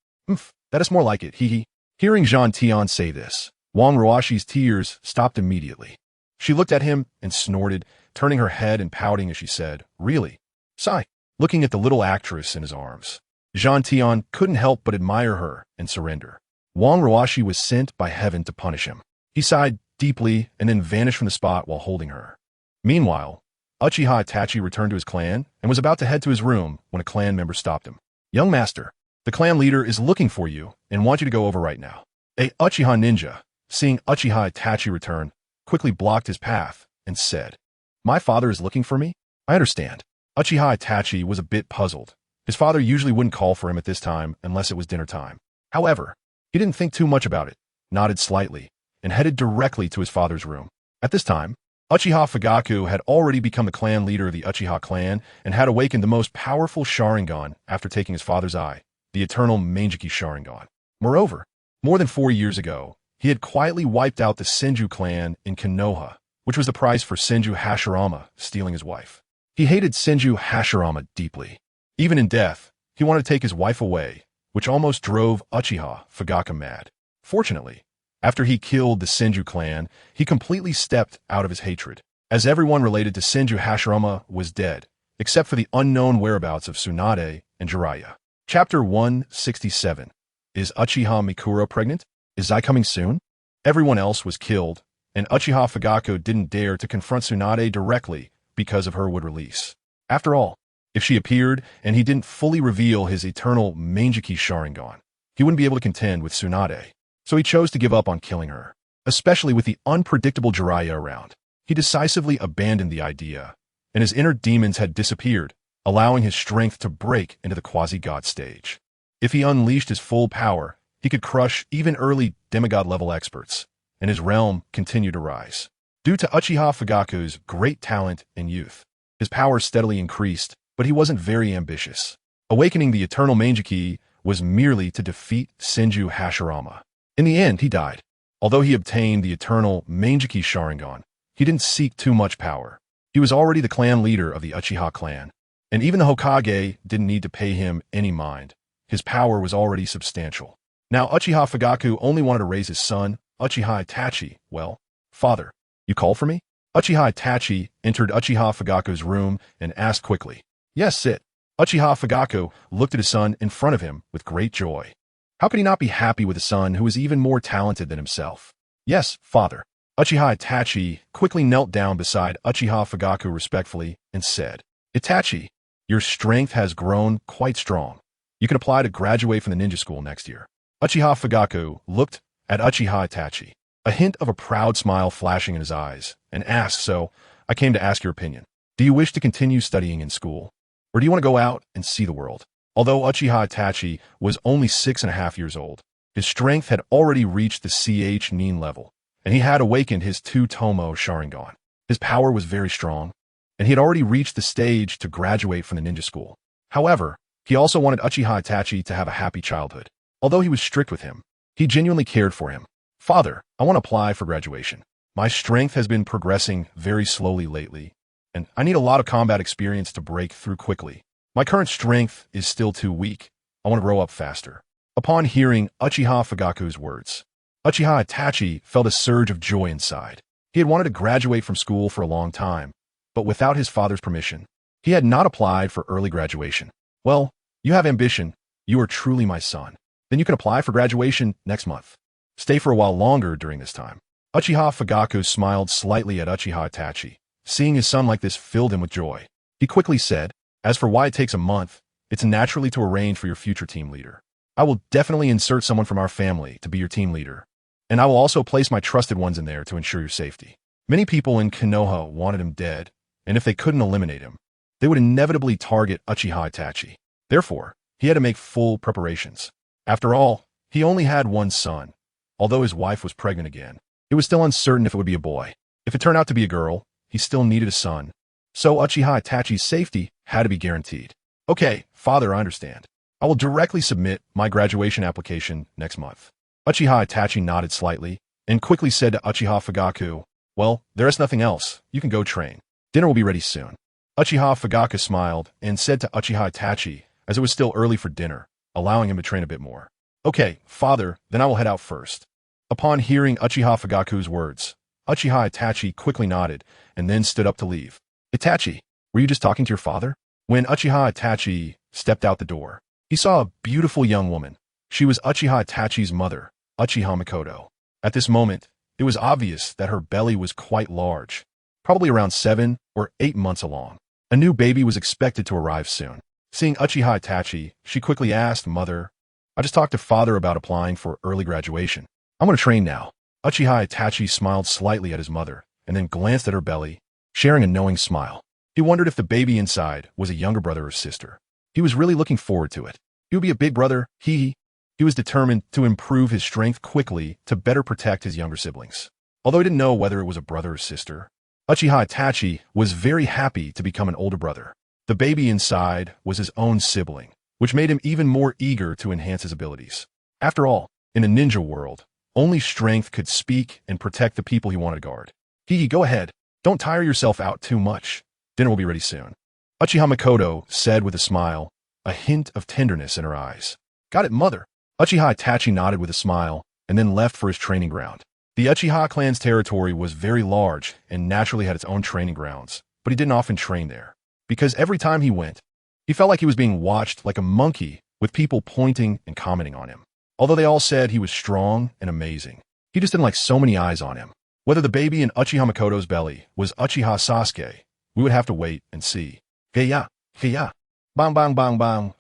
that is more like it, hee. Hearing Jean Tian say this, Wang Ruoshi's tears stopped immediately. She looked at him and snorted, turning her head and pouting as she said, really? Sigh. Looking at the little actress in his arms, Jean Tian couldn't help but admire her and surrender. Wang Ruoshi was sent by heaven to punish him. He sighed deeply and then vanished from the spot while holding her. Meanwhile, Uchiha Itachi returned to his clan and was about to head to his room when a clan member stopped him. Young master, the clan leader is looking for you and wants you to go over right now. A Uchiha ninja, seeing Uchiha Itachi return, quickly blocked his path and said, my father is looking for me? I understand. Uchiha Itachi was a bit puzzled. His father usually wouldn't call for him at this time unless it was dinner time. However, he didn't think too much about it, nodded slightly, and headed directly to his father's room. At this time, Uchiha Fugaku had already become the clan leader of the Uchiha clan and had awakened the most powerful Sharingan after taking his father's eye, the eternal Mangeki Sharingan. Moreover, more than 4 years ago, he had quietly wiped out the Senju clan in Konoha, which was the price for Senju Hashirama stealing his wife. He hated Senju Hashirama deeply. Even in death, he wanted to take his wife away, which almost drove Uchiha Fugaku mad. Fortunately, after he killed the Senju clan, he completely stepped out of his hatred, as everyone related to Senju Hashirama was dead, except for the unknown whereabouts of Tsunade and Jiraiya. Chapter 167. Is Uchiha Mikuro pregnant? Is Zai coming soon? Everyone else was killed, and Uchiha Fugaku didn't dare to confront Tsunade directly because of her would release. After all, if she appeared and he didn't fully reveal his eternal Mangeki Sharingan, he wouldn't be able to contend with Tsunade. So he chose to give up on killing her, especially with the unpredictable Jiraiya around. He decisively abandoned the idea, and his inner demons had disappeared, allowing his strength to break into the quasi-god stage. If he unleashed his full power, he could crush even early demigod-level experts, and his realm continued to rise. Due to Uchiha Fugaku's great talent and youth, his power steadily increased, but he wasn't very ambitious. Awakening the eternal Mangeki was merely to defeat Senju Hashirama. In the end, he died. Although he obtained the eternal Mangeki Sharingan, he didn't seek too much power. He was already the clan leader of the Uchiha clan, and even the Hokage didn't need to pay him any mind. His power was already substantial. Now Uchiha Fugaku only wanted to raise his son, Uchiha Itachi. Well, father, you called for me? Uchiha Itachi entered Uchiha Fugaku's room and asked quickly. Yes, sit. Uchiha Fugaku looked at his son in front of him with great joy. How could he not be happy with a son who was even more talented than himself? Yes, father. Uchiha Itachi quickly knelt down beside Uchiha Fugaku respectfully and said, Itachi, your strength has grown quite strong. You can apply to graduate from the ninja school next year. Uchiha Fugaku looked at Uchiha Itachi, a hint of a proud smile flashing in his eyes, and asked, so, I came to ask your opinion. Do you wish to continue studying in school? Or do you want to go out and see the world? Although Uchiha Itachi was only 6.5 years old, his strength had already reached the CH Nin level, and he had awakened his 2-Tomo Sharingan. His power was very strong, and he had already reached the stage to graduate from the ninja school. However, he also wanted Uchiha Itachi to have a happy childhood. Although he was strict with him, he genuinely cared for him. Father, I want to apply for graduation. My strength has been progressing very slowly lately, and I need a lot of combat experience to break through quickly. My current strength is still too weak. I want to grow up faster. Upon hearing Uchiha Fugaku's words, Uchiha Itachi felt a surge of joy inside. He had wanted to graduate from school for a long time, but without his father's permission, He had not applied for early graduation. Well, you have ambition. You are truly my son. Then you can apply for graduation next month. Stay for a while longer during this time. Uchiha Fugaku smiled slightly at Uchiha Itachi. Seeing his son like this filled him with joy. He quickly said, as for why it takes a month, it's naturally to arrange for your future team leader. I will definitely insert someone from our family to be your team leader. And I will also place my trusted ones in there to ensure your safety. Many people in Konoha wanted him dead, and if they couldn't eliminate him, they would inevitably target Uchiha Itachi. Therefore, he had to make full preparations. After all, he only had one son. Although his wife was pregnant again, it was still uncertain if it would be a boy. If it turned out to be a girl, he still needed a son. So Uchiha Itachi's safety had to be guaranteed. Okay, father, I understand. I will directly submit my graduation application next month. Uchiha Itachi nodded slightly and quickly said to Uchiha Fugaku, well, there is nothing else. You can go train. Dinner will be ready soon. Uchiha Fugaku smiled and said to Uchiha Itachi, as it was still early for dinner, allowing him to train a bit more. Okay, father, then I will head out first. Upon hearing Uchiha Fugaku's words, Uchiha Itachi quickly nodded and then stood up to leave. Itachi, were you just talking to your father? When Uchiha Itachi stepped out the door, he saw a beautiful young woman. She was Uchiha Itachi's mother, Uchiha Makoto. At this moment, it was obvious that her belly was quite large, probably around 7 or 8 months along. A new baby was expected to arrive soon. Seeing Uchiha Itachi, she quickly asked, Mother, I just talked to father about applying for early graduation. I'm going to train now. Uchiha Itachi smiled slightly at his mother and then glanced at her belly, sharing a knowing smile. He wondered if the baby inside was a younger brother or sister. He was really looking forward to it. He would be a big brother, He was determined to improve his strength quickly to better protect his younger siblings. Although he didn't know whether it was a brother or sister, Uchiha Itachi was very happy to become an older brother. The baby inside was his own sibling, which made him even more eager to enhance his abilities. After all, in a ninja world, only strength could speak and protect the people he wanted to guard. Go ahead. Don't tire yourself out too much. Dinner will be ready soon. Uchiha Makoto said with a smile, a hint of tenderness in her eyes. Got it, mother. Uchiha Itachi nodded with a smile and then left for his training ground. The Uchiha clan's territory was very large and naturally had its own training grounds, but he didn't often train there. Because every time he went, he felt like he was being watched like a monkey with people pointing and commenting on him. Although they all said he was strong and amazing, he just didn't like so many eyes on him. Whether the baby in Uchiha Makoto's belly was Uchiha Sasuke, we would have to wait and see. Heya, bang bang bang bang.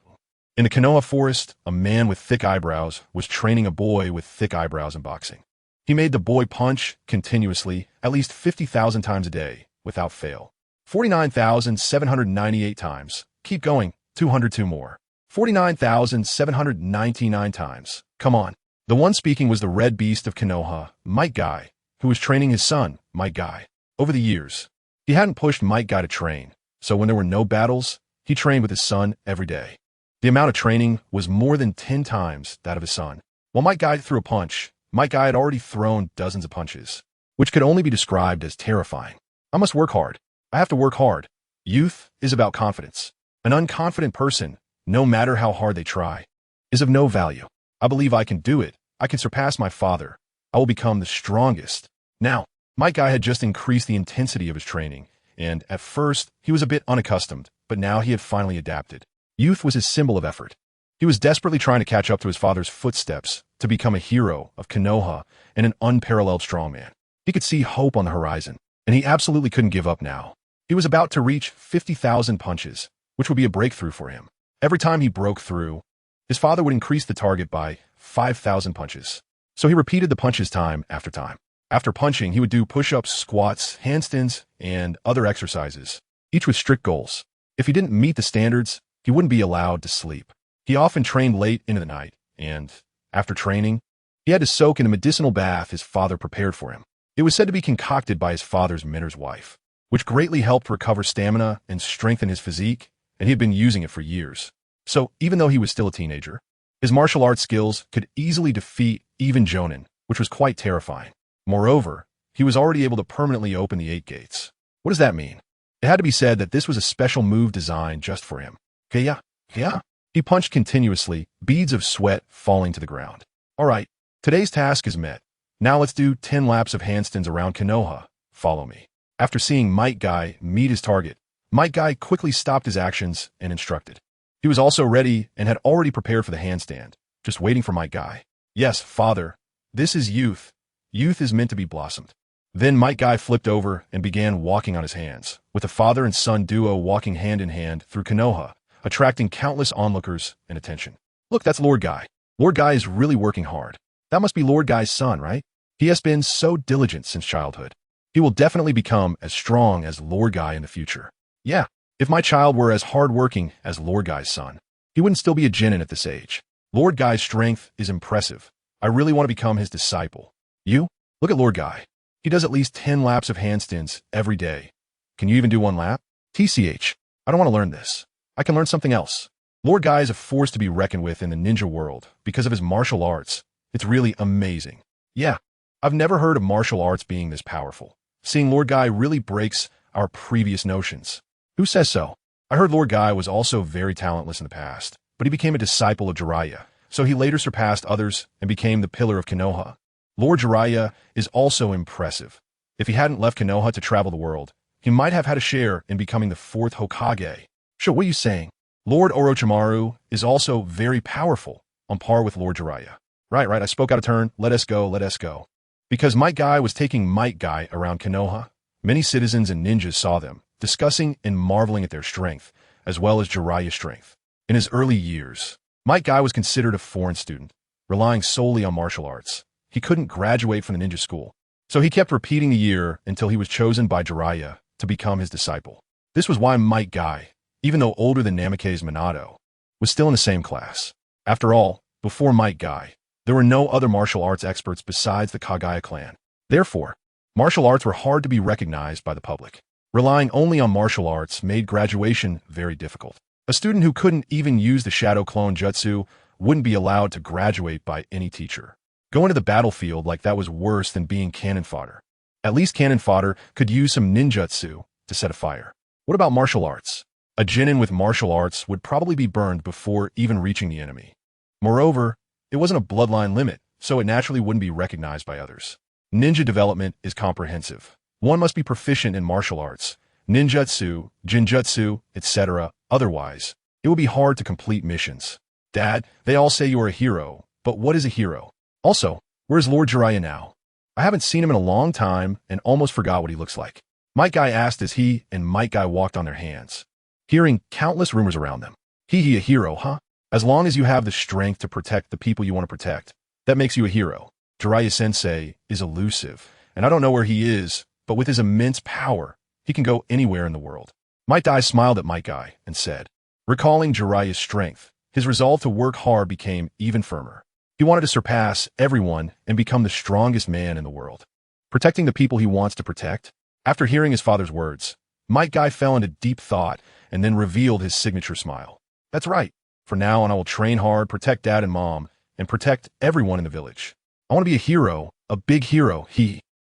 In the Konoha forest, a man with thick eyebrows was training a boy with thick eyebrows in boxing. He made the boy punch continuously at least 50,000 times a day, without fail. 49,798 times. Keep going. 202 more. 49,799 times. Come on. The one speaking was the red beast of Konoha, White Guy, who was training his son, White Guy. Over the years, he hadn't pushed White Guy to train, so when there were no battles, he trained with his son every day. The amount of training was more than 10 times that of his son. While White Guy threw a punch, White Guy had already thrown dozens of punches, which could only be described as terrifying. I must work hard. I have to work hard. Youth is about confidence. An unconfident person, no matter how hard they try, is of no value. I believe I can do it. I can surpass my father. I will become the strongest. Now, White Guy had just increased the intensity of his training, and at first, he was a bit unaccustomed, but now he had finally adapted. Youth was his symbol of effort. He was desperately trying to catch up to his father's footsteps to become a hero of Konoha and an unparalleled strongman. He could see hope on the horizon, and he absolutely couldn't give up now. He was about to reach 50,000 punches, which would be a breakthrough for him. Every time he broke through, his father would increase the target by 5,000 punches. So he repeated the punches time after time. After punching, he would do push-ups, squats, handstands, and other exercises, each with strict goals. If he didn't meet the standards, he wouldn't be allowed to sleep. He often trained late into the night, and after training, he had to soak in a medicinal bath his father prepared for him. It was said to be concocted by his father's mentor's wife, which greatly helped recover stamina and strengthen his physique, and he had been using it for years. So, even though he was still a teenager, his martial arts skills could easily defeat even Jonin, which was quite terrifying. Moreover, he was already able to permanently open the 8 gates. What does that mean? It had to be said that this was a special move designed just for him. Yeah. He punched continuously, beads of sweat falling to the ground. All right, today's task is met. Now let's do 10 laps of handstands around Konoha. Follow me. After seeing White Guy meet his target, Might Guy quickly stopped his actions and instructed. He was also ready and had already prepared for the handstand, just waiting for Might Guy. Yes, father, this is youth. Youth is meant to be blossomed. Then Might Guy flipped over and began walking on his hands, with the father and son duo walking hand in hand through Konoha, attracting countless onlookers and attention. Look, that's Lord Guy. Lord Guy is really working hard. That must be Lord Guy's son, right? He has been so diligent since childhood. He will definitely become as strong as Lord Guy in the future. Yeah, if my child were as hardworking as Lord Guy's son, he wouldn't still be a genin at this age. Lord Guy's strength is impressive. I really want to become his disciple. You? Look at Lord Guy. He does at least 10 laps of handstands every day. Can you even do 1 lap? TCH, I don't want to learn this. I can learn something else. Lord Guy is a force to be reckoned with in the ninja world because of his martial arts. It's really amazing. Yeah, I've never heard of martial arts being this powerful. Seeing Lord Guy really breaks our previous notions. Who says so? I heard Lord Guy was also very talentless in the past, but he became a disciple of Jiraiya, so he later surpassed others and became the pillar of Konoha. Lord Jiraiya is also impressive. If he hadn't left Konoha to travel the world, he might have had a share in becoming the 4th Hokage. Sure, what are you saying? Lord Orochimaru is also very powerful, on par with Lord Jiraiya. Right, I spoke out of turn. Let us go. Because Might Guy was taking Might Guy around Konoha, many citizens and ninjas saw them, discussing and marveling at their strength, as well as Jiraiya's strength. In his early years, Might Guy was considered a foreign student, relying solely on martial arts. He couldn't graduate from the ninja school, so he kept repeating the year until he was chosen by Jiraiya to become his disciple. This was why Might Guy, even though older than Namake's Minato, was still in the same class. After all, before Might Guy, there were no other martial arts experts besides the Kagaya clan. Therefore, martial arts were hard to be recognized by the public. Relying only on martial arts made graduation very difficult. A student who couldn't even use the Shadow Clone Jutsu wouldn't be allowed to graduate by any teacher. Going to the battlefield like that was worse than being cannon fodder. At least cannon fodder could use some ninjutsu to set a fire. What about martial arts? A genin with martial arts would probably be burned before even reaching the enemy. Moreover, it wasn't a bloodline limit, so it naturally wouldn't be recognized by others. Ninja development is comprehensive. One must be proficient in martial arts, ninjutsu, jinjutsu, etc. Otherwise, it will be hard to complete missions. Dad, they all say you are a hero, but what is a hero? Also, where's Lord Jiraiya now? I haven't seen him in a long time and almost forgot what he looks like. Might Guy asked as he and Might Guy walked on their hands, hearing countless rumors around them. He a hero, huh? As long as you have the strength to protect the people you want to protect, that makes you a hero. Jiraiya-sensei is elusive, and I don't know where he is, but with his immense power, he can go anywhere in the world. Might Guy smiled at Might Guy and said, recalling Jiraiya's strength, his resolve to work hard became even firmer. He wanted to surpass everyone and become the strongest man in the world. Protecting the people he wants to protect? After hearing his father's words, Might Guy fell into deep thought and then revealed his signature smile. That's right. From now on, I will train hard, protect dad and mom, and protect everyone in the village. I want to be a hero, a big hero,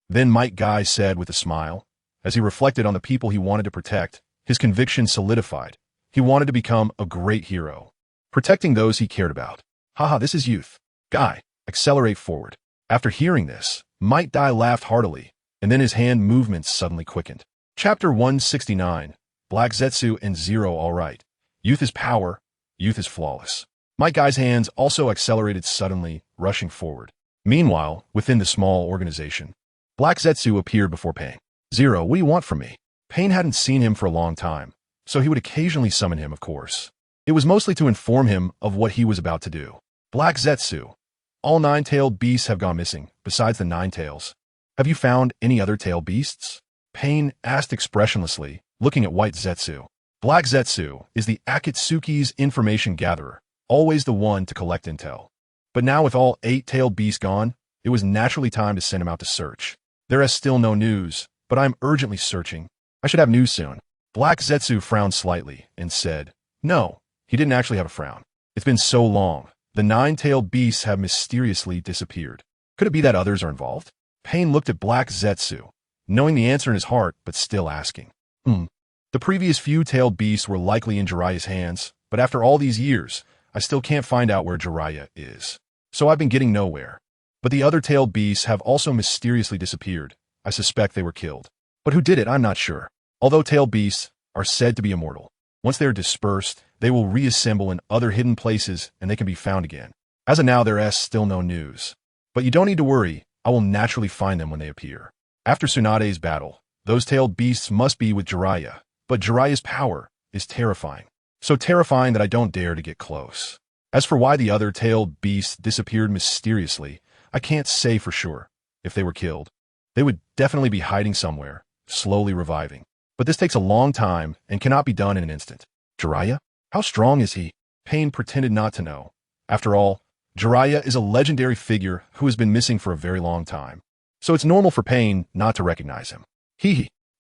Then Might Guy said with a smile. As he reflected on the people he wanted to protect, his conviction solidified. He wanted to become a great hero, protecting those he cared about. Haha, this is youth. Guy, accelerate forward. After hearing this, Might Guy laughed heartily, and then his hand movements suddenly quickened. Chapter 169, Black Zetsu and Zero All Right. Youth is power, youth is flawless. Might Guy's hands also accelerated suddenly, rushing forward. Meanwhile, within the small organization, Black Zetsu appeared before Pain. Zero, what do you want from me? Pain hadn't seen him for a long time, so he would occasionally summon him, of course. It was mostly to inform him of what he was about to do. Black Zetsu. All 9-tailed beasts have gone missing, besides the 9 tails. Have you found any other tailed beasts? Pain asked expressionlessly, looking at White Zetsu. Black Zetsu is the Akatsuki's information gatherer, always the one to collect intel. But now with all 8-tailed beasts gone, it was naturally time to send him out to search. There is still no news, but I am urgently searching. I should have news soon. Black Zetsu frowned slightly and said, no, he didn't actually have a frown. It's been so long. The 9-tailed beasts have mysteriously disappeared. Could it be that others are involved? Pain looked at Black Zetsu, knowing the answer in his heart, but still asking. The previous few tailed beasts were likely in Jiraiya's hands, but after all these years, I still can't find out where Jiraiya is. So I've been getting nowhere. But the other tailed beasts have also mysteriously disappeared. I suspect they were killed. But who did it, I'm not sure. Although tailed beasts, are said to be immortal. Once they are dispersed, they will reassemble in other hidden places and they can be found again. As of now, there is still no news. But you don't need to worry, I will naturally find them when they appear. After Tsunade's battle, those tailed beasts must be with Jiraiya, but Jiraiya's power is terrifying. So terrifying that I don't dare to get close. As for why the other tailed beasts disappeared mysteriously, I can't say for sure. If they were killed, they would definitely be hiding somewhere, slowly reviving. But this takes a long time and cannot be done in an instant. Jiraiya? How strong is he? Pain pretended not to know. After all, Jiraiya is a legendary figure who has been missing for a very long time. So it's normal for Pain not to recognize him.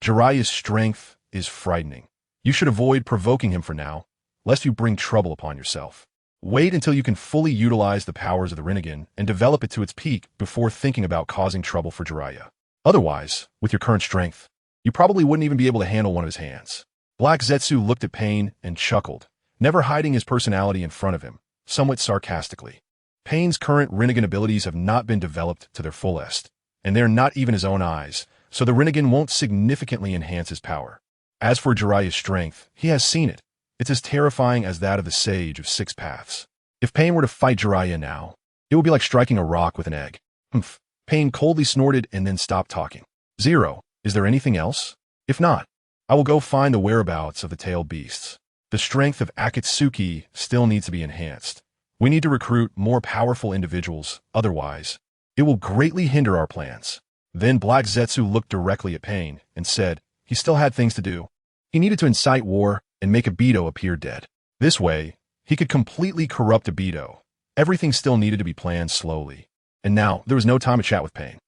Jiraiya's strength is frightening. You should avoid provoking him for now, lest you bring trouble upon yourself. Wait until you can fully utilize the powers of the Rinnegan and develop it to its peak before thinking about causing trouble for Jiraiya. Otherwise, with your current strength, you probably wouldn't even be able to handle one of his hands. Black Zetsu looked at Pain and chuckled, never hiding his personality in front of him, somewhat sarcastically. Pain's current Rinnegan abilities have not been developed to their fullest, and they're not even his own eyes, so the Rinnegan won't significantly enhance his power. As for Jiraiya's strength, he has seen it. It's as terrifying as that of the Sage of Six Paths. If Pain were to fight Jiraiya now, it would be like striking a rock with an egg. Humph. Pain coldly snorted and then stopped talking. Zero, is there anything else? If not, I will go find the whereabouts of the tailed beasts. The strength of Akatsuki still needs to be enhanced. We need to recruit more powerful individuals, otherwise, it will greatly hinder our plans. Then Black Zetsu looked directly at Pain and said he still had things to do. He needed to incite war and make Obito appear dead. This way, he could completely corrupt Obito. Everything still needed to be planned slowly. And now, there was no time to chat with Pain.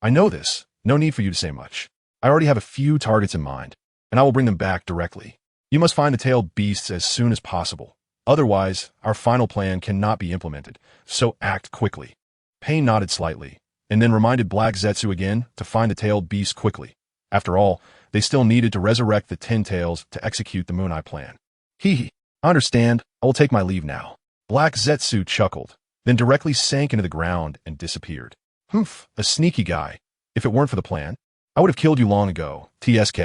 I know this. No need for you to say much. I already have a few targets in mind, and I will bring them back directly. You must find the tailed beasts as soon as possible. Otherwise, our final plan cannot be implemented, so act quickly. Pain nodded slightly, and then reminded Black Zetsu again to find the tailed beasts quickly. After all, they still needed to resurrect the 10 tails to execute the Moon Eye plan. I understand. I will take my leave now. Black Zetsu chuckled, then directly sank into the ground and disappeared. Humph, a sneaky guy. If it weren't for the plan, I would have killed you long ago, TSK.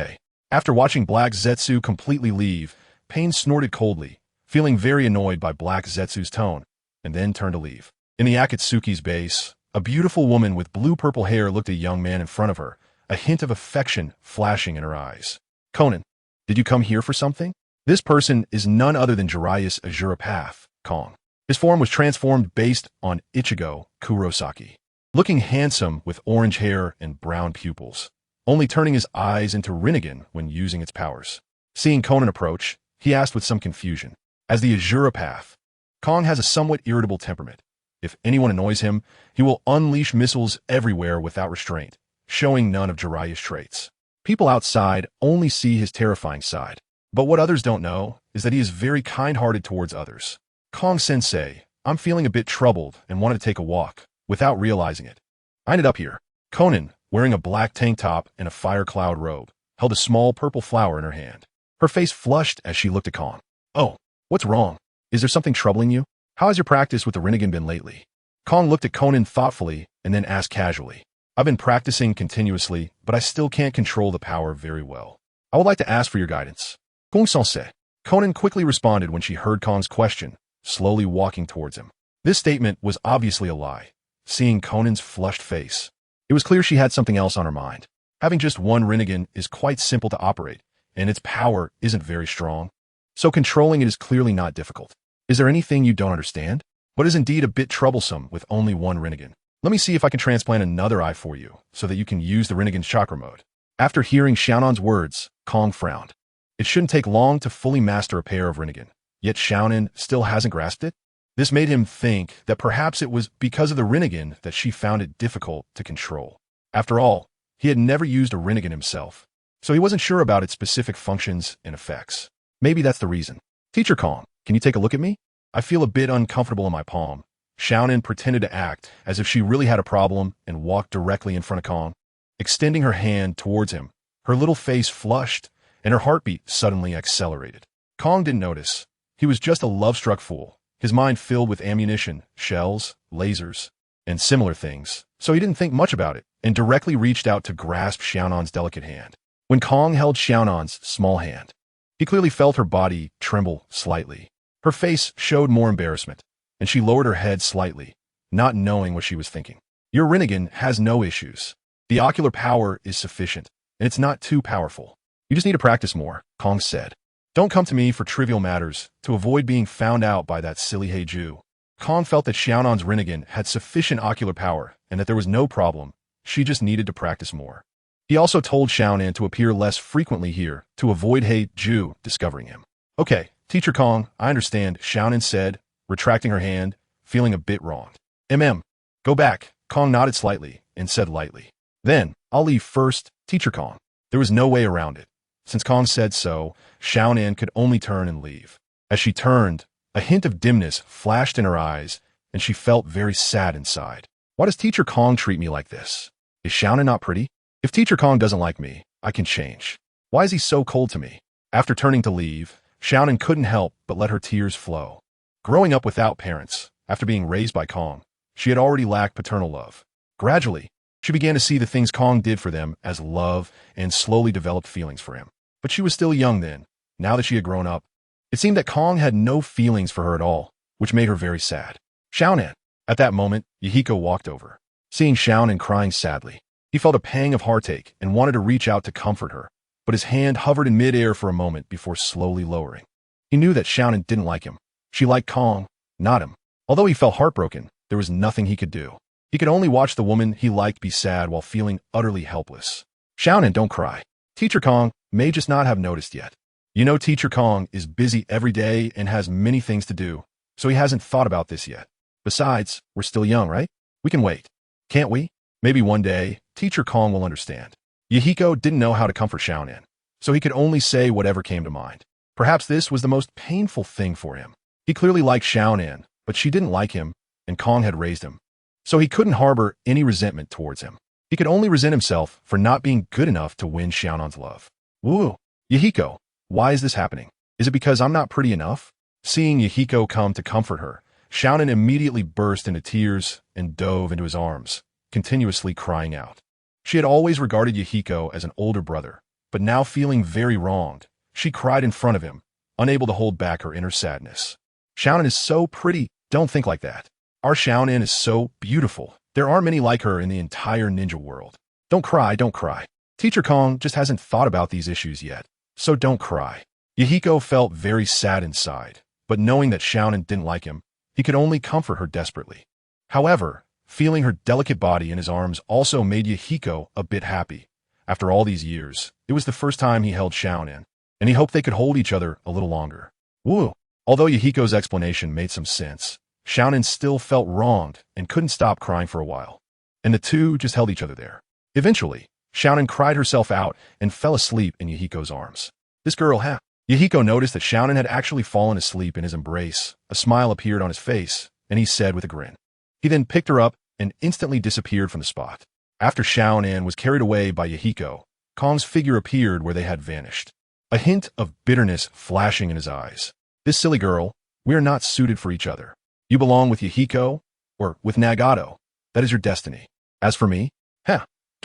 After watching Black Zetsu completely leave, Pain snorted coldly, feeling very annoyed by Black Zetsu's tone, and then turned to leave. In the Akatsuki's base, a beautiful woman with blue-purple hair looked at a young man in front of her, a hint of affection flashing in her eyes. Conan, did you come here for something? This person is none other than Jiraiya's Azura Path, Kong. His form was transformed based on Ichigo Kurosaki. Looking handsome with orange hair and brown pupils, only turning his eyes into Rinnegan when using its powers. Seeing Conan approach, he asked with some confusion. As the Azura Path, Kong has a somewhat irritable temperament. If anyone annoys him, he will unleash missiles everywhere without restraint, showing none of Jiraiya's traits. People outside only see his terrifying side. But what others don't know is that he is very kind-hearted towards others. Kong-sensei, I'm feeling a bit troubled and wanted to take a walk, without realizing it. I ended up here. Conan, wearing a black tank top and a fire cloud robe, held a small purple flower in her hand. Her face flushed as she looked at Kong. Oh, what's wrong? Is there something troubling you? How has your practice with the Rinnegan been lately? Kong looked at Conan thoughtfully and then asked casually. I've been practicing continuously, but I still can't control the power very well. I would like to ask for your guidance. Kong-sensei. Conan quickly responded when she heard Kong's question, slowly walking towards him. This statement was obviously a lie. Seeing Conan's flushed face, it was clear she had something else on her mind. Having just one Rinnegan is quite simple to operate, and its power isn't very strong. So controlling it is clearly not difficult. Is there anything you don't understand? What is indeed a bit troublesome with only one Rinnegan? Let me see if I can transplant another eye for you, so that you can use the Rinnegan's chakra mode. After hearing Xiaonan's words, Kong frowned. It shouldn't take long to fully master a pair of Rinnegan, yet Xiaonan still hasn't grasped it? This made him think that perhaps it was because of the Rinnegan that she found it difficult to control. After all, he had never used a Rinnegan himself, so he wasn't sure about its specific functions and effects. Maybe that's the reason. Teacher Kong, can you take a look at me? I feel a bit uncomfortable in my palm. Xiaonan pretended to act as if she really had a problem and walked directly in front of Kong. Extending her hand towards him, her little face flushed and her heartbeat suddenly accelerated. Kong didn't notice. He was just a love-struck fool, his mind filled with ammunition, shells, lasers, and similar things, so he didn't think much about it and directly reached out to grasp Xiaonan's delicate hand. when Kong held Xiaonan's small hand. He clearly felt her body tremble slightly. Her face showed more embarrassment, and she lowered her head slightly, not knowing what she was thinking. Your Rinnegan has no issues. The ocular power is sufficient, and it's not too powerful. You just need to practice more, Kong said. Don't come to me for trivial matters to avoid being found out by that silly Heiju. Kong felt that Xiaonan's Rinnegan had sufficient ocular power and that there was no problem. She just needed to practice more. He also told Xiaonan to appear less frequently here to avoid Heiju discovering him. Okay, Teacher Kong, I understand, Xiaonan said, retracting her hand, feeling a bit wronged. Go back, Kong nodded slightly and said lightly. Then, I'll leave first, Teacher Kong. There was no way around it. Since Kong said so, Xiaonan could only turn and leave. As she turned, a hint of dimness flashed in her eyes, and she felt very sad inside. Why does Teacher Kong treat me like this? Is Xiaonan not pretty? If Teacher Kong doesn't like me, I can change. Why is he so cold to me? After turning to leave, Xiaonan couldn't help but let her tears flow. Growing up without parents, after being raised by Kong, she had already lacked paternal love. Gradually, she began to see the things Kong did for them as love and slowly developed feelings for him. But she was still young then. Now that she had grown up, it seemed that Kong had no feelings for her at all, which made her very sad. Xiaonan. At that moment, Yahiko walked over. Seeing Xiaonan crying sadly, he felt a pang of heartache and wanted to reach out to comfort her, but his hand hovered in midair for a moment before slowly lowering. He knew that Xiaonan didn't like him. She liked Kong, not him. Although he felt heartbroken, there was nothing he could do. He could only watch the woman he liked be sad while feeling utterly helpless. Xiaonan, don't cry. Teacher Kong may just not have noticed yet. You know, Teacher Kong is busy every day and has many things to do, so he hasn't thought about this yet. Besides, we're still young, right? We can wait. Can't we? Maybe one day, Teacher Kong will understand. Yahiko didn't know how to comfort Xiaonan, so he could only say whatever came to mind. Perhaps this was the most painful thing for him. He clearly liked Xiaonan, but she didn't like him, and Kong had raised him. So he couldn't harbor any resentment towards him. He could only resent himself for not being good enough to win Xiaonan's love. Woo! Yahiko, why is this happening? Is it because I'm not pretty enough? Seeing Yahiko come to comfort her, Xiaonan immediately burst into tears and dove into his arms, continuously crying out. She had always regarded Yahiko as an older brother, but now feeling very wronged, she cried in front of him, unable to hold back her inner sadness. Xiaonan is so pretty, don't think like that. Our Xiaonan is so beautiful. There aren't many like her in the entire ninja world. Don't cry, don't cry. Teacher Kong just hasn't thought about these issues yet, so don't cry. Yahiko felt very sad inside, but knowing that Xiaonan didn't like him, he could only comfort her desperately. However, feeling her delicate body in his arms also made Yahiko a bit happy. After all these years, it was the first time he held Xiaonan, and he hoped they could hold each other a little longer. Woo! Although Yahiko's explanation made some sense, Xiaonan still felt wronged and couldn't stop crying for a while, and the two just held each other there. Eventually, Xiaonan cried herself out and fell asleep in Yahiko's arms. This girl, huh? Yahiko noticed that Xiaonan had actually fallen asleep in his embrace. A smile appeared on his face, and he said with a grin. He then picked her up and instantly disappeared from the spot. After Xiaonan was carried away by Yahiko, Kong's figure appeared where they had vanished, a hint of bitterness flashing in his eyes. This silly girl, we are not suited for each other. You belong with Yahiko, or with Nagato. That is your destiny. As for me,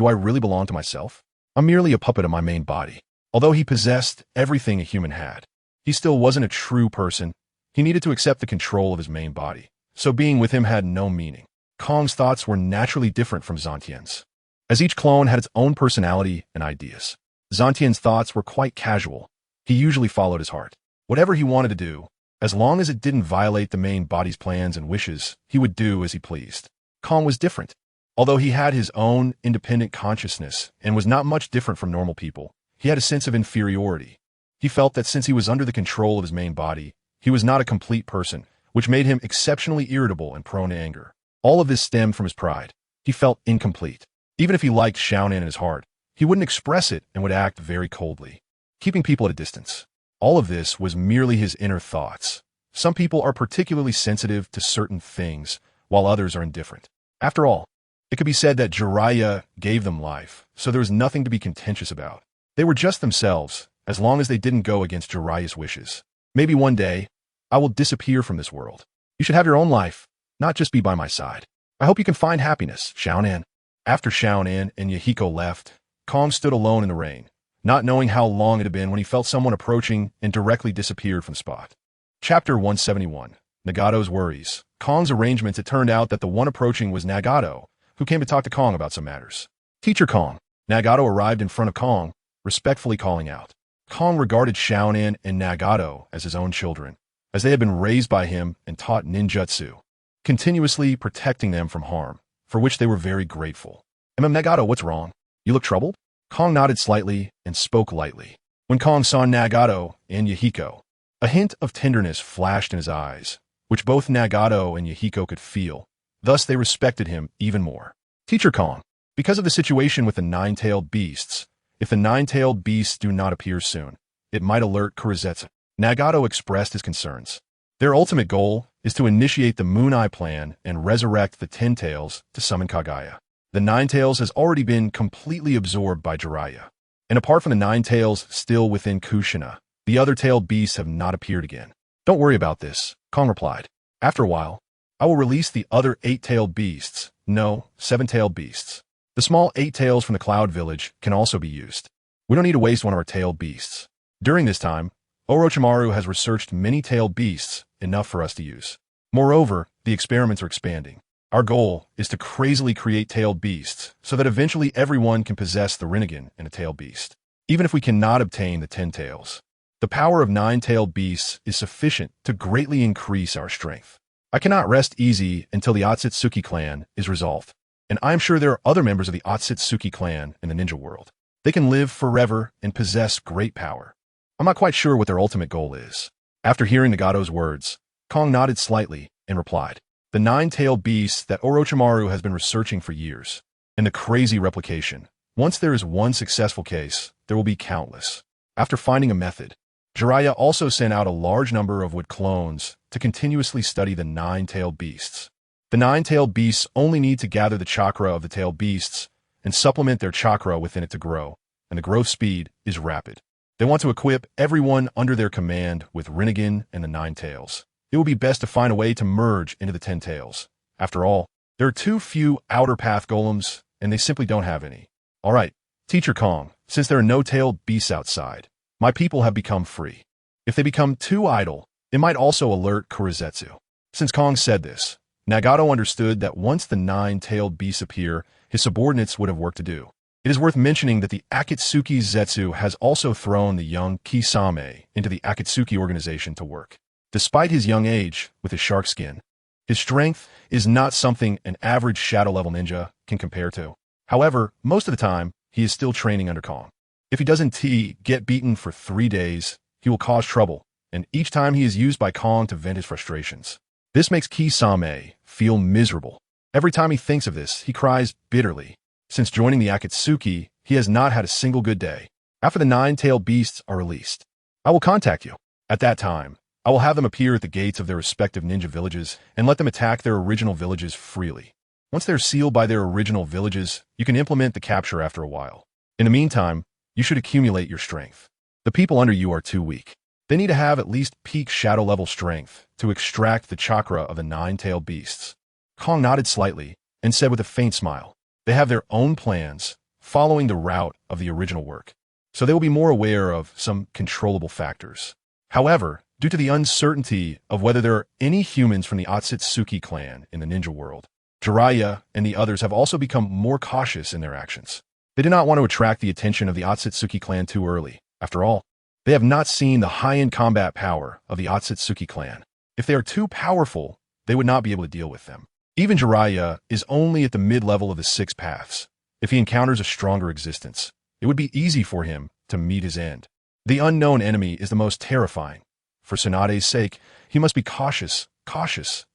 do I really belong to myself? I'm merely a puppet of my main body. Although he possessed everything a human had, he still wasn't a true person. He needed to accept the control of his main body, so being with him had no meaning. Kong's thoughts were naturally different from Zantian's, as each clone had its own personality and ideas. Zantian's thoughts were quite casual. He usually followed his heart. Whatever he wanted to do, as long as it didn't violate the main body's plans and wishes, he would do as he pleased. Kong was different. Although he had his own independent consciousness and was not much different from normal people, he had a sense of inferiority. He felt that since he was under the control of his main body, he was not a complete person, which made him exceptionally irritable and prone to anger. All of this stemmed from his pride. He felt incomplete. Even if he liked Xiaonan in his heart, he wouldn't express it and would act very coldly, keeping people at a distance. All of this was merely his inner thoughts. Some people are particularly sensitive to certain things, while others are indifferent. After all, it could be said that Jiraiya gave them life, so there was nothing to be contentious about. They were just themselves, as long as they didn't go against Jiraiya's wishes. Maybe one day, I will disappear from this world. You should have your own life, not just be by my side. I hope you can find happiness, Xiaonan. After Xiaonan and Yahiko left, Kong stood alone in the rain, not knowing how long it had been when he felt someone approaching and directly disappeared from the spot. Chapter 171. Nagato's Worries. Kong's arrangements. It turned out that the one approaching was Nagato, who came to talk to Kong about some matters. Teacher Kong. Nagato arrived in front of Kong, respectfully calling out. Kong regarded Xiaonan and Nagato as his own children, as they had been raised by him and taught ninjutsu, continuously protecting them from harm, for which they were very grateful. Nagato, what's wrong? You look troubled? Kong nodded slightly and spoke lightly. When Kong saw Nagato and Yahiko, a hint of tenderness flashed in his eyes, which both Nagato and Yahiko could feel. Thus they respected him even more. Teacher Kong. Because of the situation with the nine-tailed beasts, if the nine-tailed beasts do not appear soon, it might alert Kurizetsu. Nagato expressed his concerns. Their ultimate goal is to initiate the Moon Eye plan and resurrect the Ten Tails to summon Kaguya. The Nine Tails has already been completely absorbed by Jiraiya, and apart from the Nine Tails still within Kushina, the other tailed beasts have not appeared again. Don't worry about this, Kong replied. After a while, I will release the other 8-tailed beasts, no, 7-tailed beasts. The small 8 tails from the Cloud Village can also be used. We don't need to waste one of our tailed beasts. During this time, Orochimaru has researched many tailed beasts, enough for us to use. Moreover, the experiments are expanding. Our goal is to crazily create tailed beasts so that eventually everyone can possess the Rinnegan and a tailed beast. Even if we cannot obtain the 10 tails, the power of 9-tailed beasts is sufficient to greatly increase our strength. I cannot rest easy until the Otsutsuki clan is resolved, and I'm sure there are other members of the Otsutsuki clan in the ninja world. They can live forever and possess great power. I'm not quite sure what their ultimate goal is. After hearing Nagato's words, Kong nodded slightly and replied, the 9-tailed beasts that Orochimaru has been researching for years, and the crazy replication. Once there is one successful case, there will be countless. After finding a method, Jiraiya also sent out a large number of wood clones to continuously study the 9-tailed beasts. The 9-tailed beasts only need to gather the chakra of the tailed beasts and supplement their chakra within it to grow, and the growth speed is rapid. They want to equip everyone under their command with Rinnegan and the 9 tails. It would be best to find a way to merge into the 10 tails. After all, there are too few outer path golems, and they simply don't have any. All right, Teacher Kong, since there are no tailed beasts outside, my people have become free. If they become too idle, it might also alert Kurizetsu. Since Kong said this, Nagato understood that once the 9-tailed beasts appear, his subordinates would have work to do. It is worth mentioning that the Akatsuki Zetsu has also thrown the young Kisame into the Akatsuki organization to work. Despite his young age, with his shark skin, his strength is not something an average shadow-level ninja can compare to. However, most of the time, he is still training under Kong. If he doesn't get beaten for 3 days, he will cause trouble, and each time he is used by Kong to vent his frustrations. This makes Kisame feel miserable. Every time he thinks of this, he cries bitterly. Since joining the Akatsuki, he has not had a single good day. After the 9-tailed beasts are released, I will contact you. At that time, I will have them appear at the gates of their respective ninja villages and let them attack their original villages freely. Once they're sealed by their original villages, you can implement the capture after a while. In the meantime, you should accumulate your strength. The people under you are too weak. They need to have at least peak shadow level strength to extract the chakra of the 9-tailed beasts. Kong nodded slightly and said with a faint smile, they have their own plans, following the route of the original work, so they will be more aware of some controllable factors. However, due to the uncertainty of whether there are any humans from the Otsutsuki clan in the ninja world, Jiraiya and the others have also become more cautious in their actions. They do not want to attract the attention of the Otsutsuki clan too early. After all, they have not seen the high-end combat power of the Otsutsuki clan. If they are too powerful, they would not be able to deal with them. Even Jiraiya is only at the mid-level of the 6 paths. If he encounters a stronger existence, it would be easy for him to meet his end. The unknown enemy is the most terrifying. For Tsunade's sake, he must be cautious,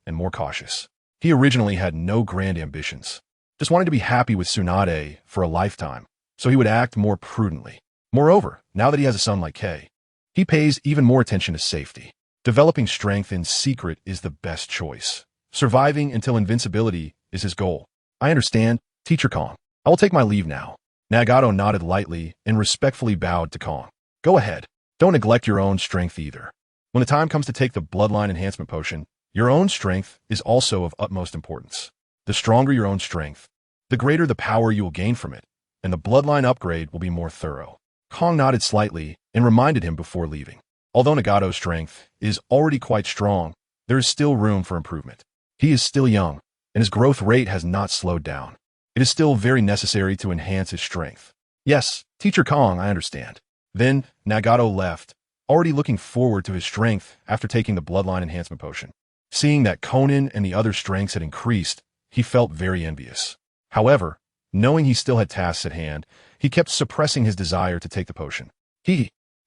and more cautious. He originally had no grand ambitions, just wanted to be happy with Tsunade for a lifetime, so he would act more prudently. Moreover, now that he has a son like Kei, he pays even more attention to safety. Developing strength in secret is the best choice. Surviving until invincibility is his goal. I understand, Teacher Kong. I will take my leave now. Nagato nodded lightly and respectfully bowed to Kong. Go ahead. Don't neglect your own strength either. When the time comes to take the bloodline enhancement potion, your own strength is also of utmost importance. The stronger your own strength, the greater the power you will gain from it, and the bloodline upgrade will be more thorough. Kong nodded slightly and reminded him before leaving. Although Nagato's strength is already quite strong, there is still room for improvement. He is still young, and his growth rate has not slowed down. It is still very necessary to enhance his strength. Yes, Teacher Kong, I understand. Then Nagato left, already looking forward to his strength after taking the bloodline enhancement potion. Seeing that Conan and the other strengths had increased, he felt very envious. However, knowing he still had tasks at hand, he kept suppressing his desire to take the potion.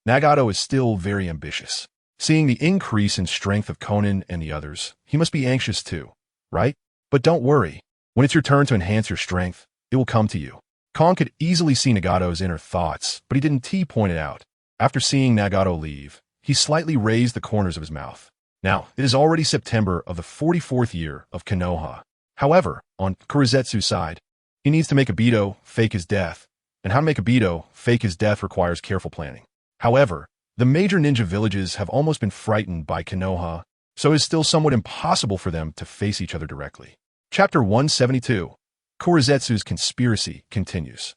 Nagato is still very ambitious. Seeing the increase in strength of Conan and the others, he must be anxious too, right? But don't worry. When it's your turn to enhance your strength, it will come to you. Kong could easily see Nagato's inner thoughts, but he didn't point it out. After seeing Nagato leave, he slightly raised the corners of his mouth. Now, it is already September of the 44th year of Konoha. However, on Kurizetsu's side, he needs to make Obito fake his death, and how to make Obito fake his death requires careful planning. However, the major ninja villages have almost been frightened by Konoha, so it is still somewhat impossible for them to face each other directly. Chapter 172. Kurizetsu's conspiracy continues.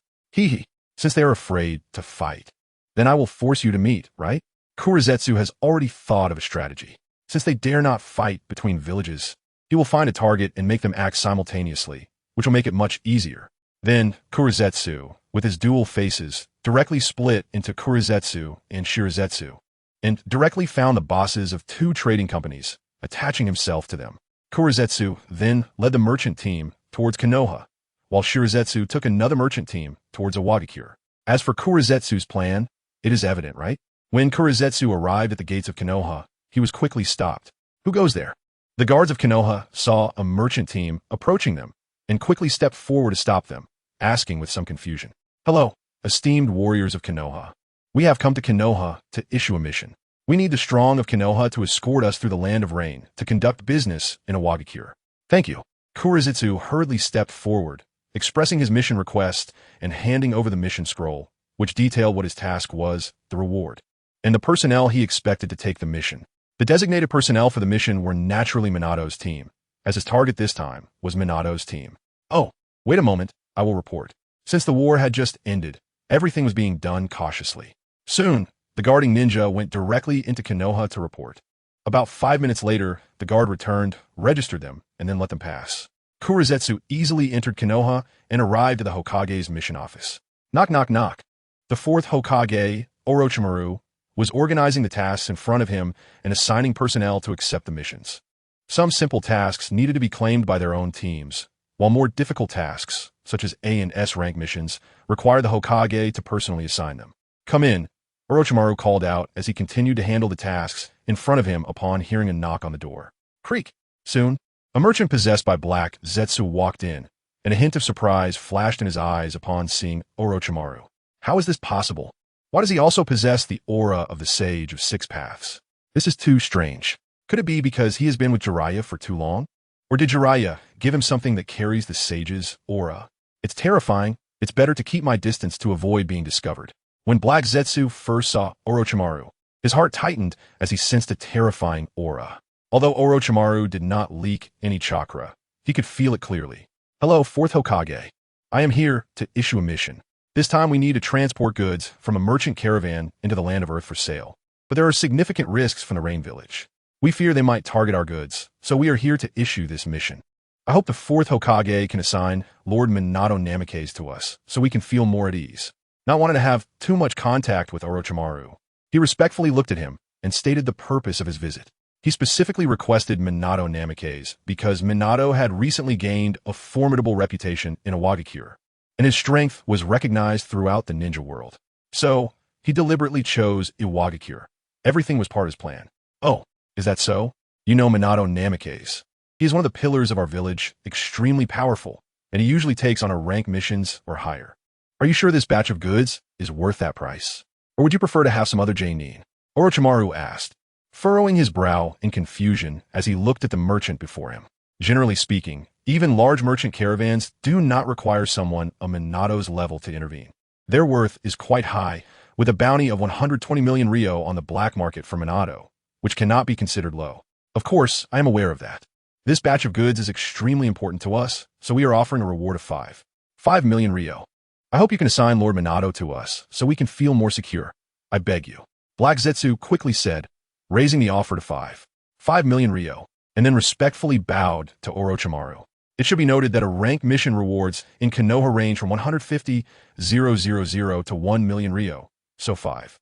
Since they are afraid to fight, then I will force you to meet, right? Kurizetsu has already thought of a strategy. Since they dare not fight between villages, he will find a target and make them act simultaneously, which will make it much easier. Then, Kurizetsu, with his dual faces, directly split into Kurizetsu and Shirazetsu, and directly found the bosses of two trading companies, attaching himself to them. Kurizetsu then led the merchant team towards Konoha, while Shirazetsu took another merchant team towards Awakens. As for Kurizetsu's plan, it is evident, right? When Kurizetsu arrived at the gates of Konoha, he was quickly stopped. Who goes there? The guards of Konoha saw a merchant team approaching them and quickly stepped forward to stop them, asking with some confusion. Hello, esteemed warriors of Konoha. We have come to Konoha to issue a mission. We need the strong of Konoha to escort us through the land of rain to conduct business in Awakens. Thank you. Kurizetsu hurriedly stepped forward, expressing his mission request and handing over the mission scroll, which detailed what his task was, the reward, and the personnel he expected to take the mission. The designated personnel for the mission were naturally Minato's team, as his target this time was Minato's team. Oh, wait a moment, I will report. Since the war had just ended, everything was being done cautiously. Soon, the guarding ninja went directly into Konoha to report. About 5 minutes later, the guard returned, registered them, and then let them pass. Kurizetsu easily entered Konoha and arrived at the Hokage's mission office. Knock, knock, knock. The fourth Hokage, Orochimaru, was organizing the tasks in front of him and assigning personnel to accept the missions. Some simple tasks needed to be claimed by their own teams, while more difficult tasks, such as A and S rank missions, required the Hokage to personally assign them. Come in, Orochimaru called out as he continued to handle the tasks in front of him upon hearing a knock on the door. Creak! Soon, a merchant possessed by black Zetsu walked in, and a hint of surprise flashed in his eyes upon seeing Orochimaru. How is this possible? Why does he also possess the aura of the Sage of Six Paths? This is too strange. Could it be because he has been with Jiraiya for too long? Or did Jiraiya give him something that carries the Sage's aura? It's terrifying. It's better to keep my distance to avoid being discovered. When Black Zetsu first saw Orochimaru, his heart tightened as he sensed a terrifying aura. Although Orochimaru did not leak any chakra, he could feel it clearly. Hello, Fourth Hokage. I am here to issue a mission. This time we need to transport goods from a merchant caravan into the land of Earth for sale. But there are significant risks from the Rain Village. We fear they might target our goods, so we are here to issue this mission. I hope the fourth Hokage can assign Lord Minato Namikaze to us, so we can feel more at ease. Not wanting to have too much contact with Orochimaru, he respectfully looked at him and stated the purpose of his visit. He specifically requested Minato Namikaze because Minato had recently gained a formidable reputation in Awakens, and his strength was recognized throughout the ninja world. So, he deliberately chose Awakens. Everything was part of his plan. Oh, is that so? You know Minato Namikaze. He is one of the pillars of our village, extremely powerful, and he usually takes on our rank missions or higher. Are you sure this batch of goods is worth that price? Or would you prefer to have some other Jainin? Orochimaru asked, furrowing his brow in confusion as he looked at the merchant before him. Generally speaking, even large merchant caravans do not require someone of Minato's level to intervene. Their worth is quite high, with a bounty of 120 million Ryo on the black market for Minato, which cannot be considered low. Of course, I am aware of that. This batch of goods is extremely important to us, so we are offering a reward of 5 million Ryo. I hope you can assign Lord Minato to us, so we can feel more secure. I beg you. Black Zetsu quickly said, raising the offer to 5 million Rio, and then respectfully bowed to Orochimaru. It should be noted that a rank mission rewards in Konoha range from 150,000 to 1 million Rio, so 5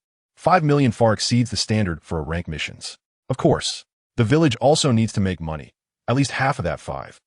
million far exceeds the standard for a rank missions. Of course, the village also needs to make money. At least half of that 5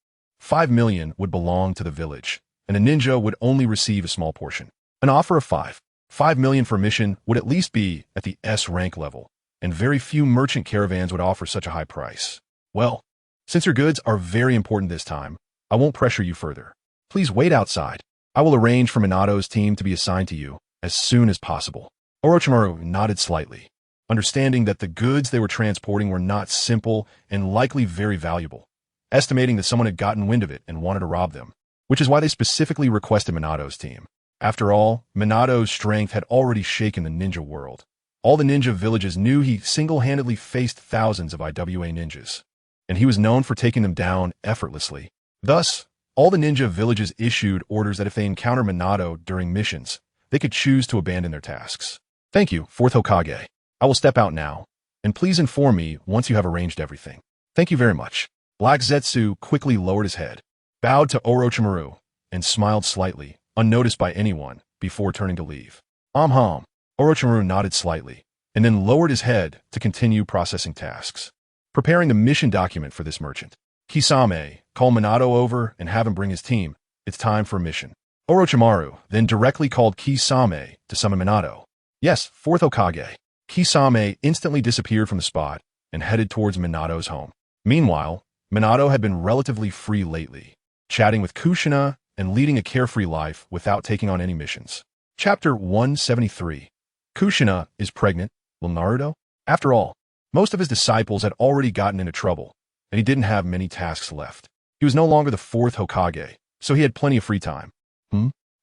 million would belong to the village, and a ninja would only receive a small portion. An offer of 5 million for a mission would at least be at the S rank level, and very few merchant caravans would offer such a high price. Well, since your goods are very important this time, I won't pressure you further. Please wait outside. I will arrange for Minato's team to be assigned to you as soon as possible. Orochimaru nodded slightly, understanding that the goods they were transporting were not simple and likely very valuable, estimating that someone had gotten wind of it and wanted to rob them, which is why they specifically requested Minato's team. After all, Minato's strength had already shaken the ninja world. All the ninja villages knew he single-handedly faced thousands of IWA ninjas, and he was known for taking them down effortlessly. Thus, all the ninja villages issued orders that if they encounter Minato during missions, they could choose to abandon their tasks. Thank you, 4th Hokage. I will step out now, and please inform me once you have arranged everything. Thank you very much. Black Zetsu quickly lowered his head, bowed to Orochimaru, and smiled slightly, unnoticed by anyone, before turning to leave. Orochimaru nodded slightly, and then lowered his head to continue processing tasks. Preparing the mission document for this merchant. Kisame, call Minato over and have him bring his team. It's time for a mission. Orochimaru then directly called Kisame to summon Minato. Yes, 4th Hokage. Kisame instantly disappeared from the spot and headed towards Minato's home. Meanwhile, Minato had been relatively free lately, chatting with Kushina and leading a carefree life without taking on any missions. Chapter 173. Kushina is pregnant. Will Naruto? After all, most of his disciples had already gotten into trouble, and he didn't have many tasks left. He was no longer the 4th Hokage, so he had plenty of free time.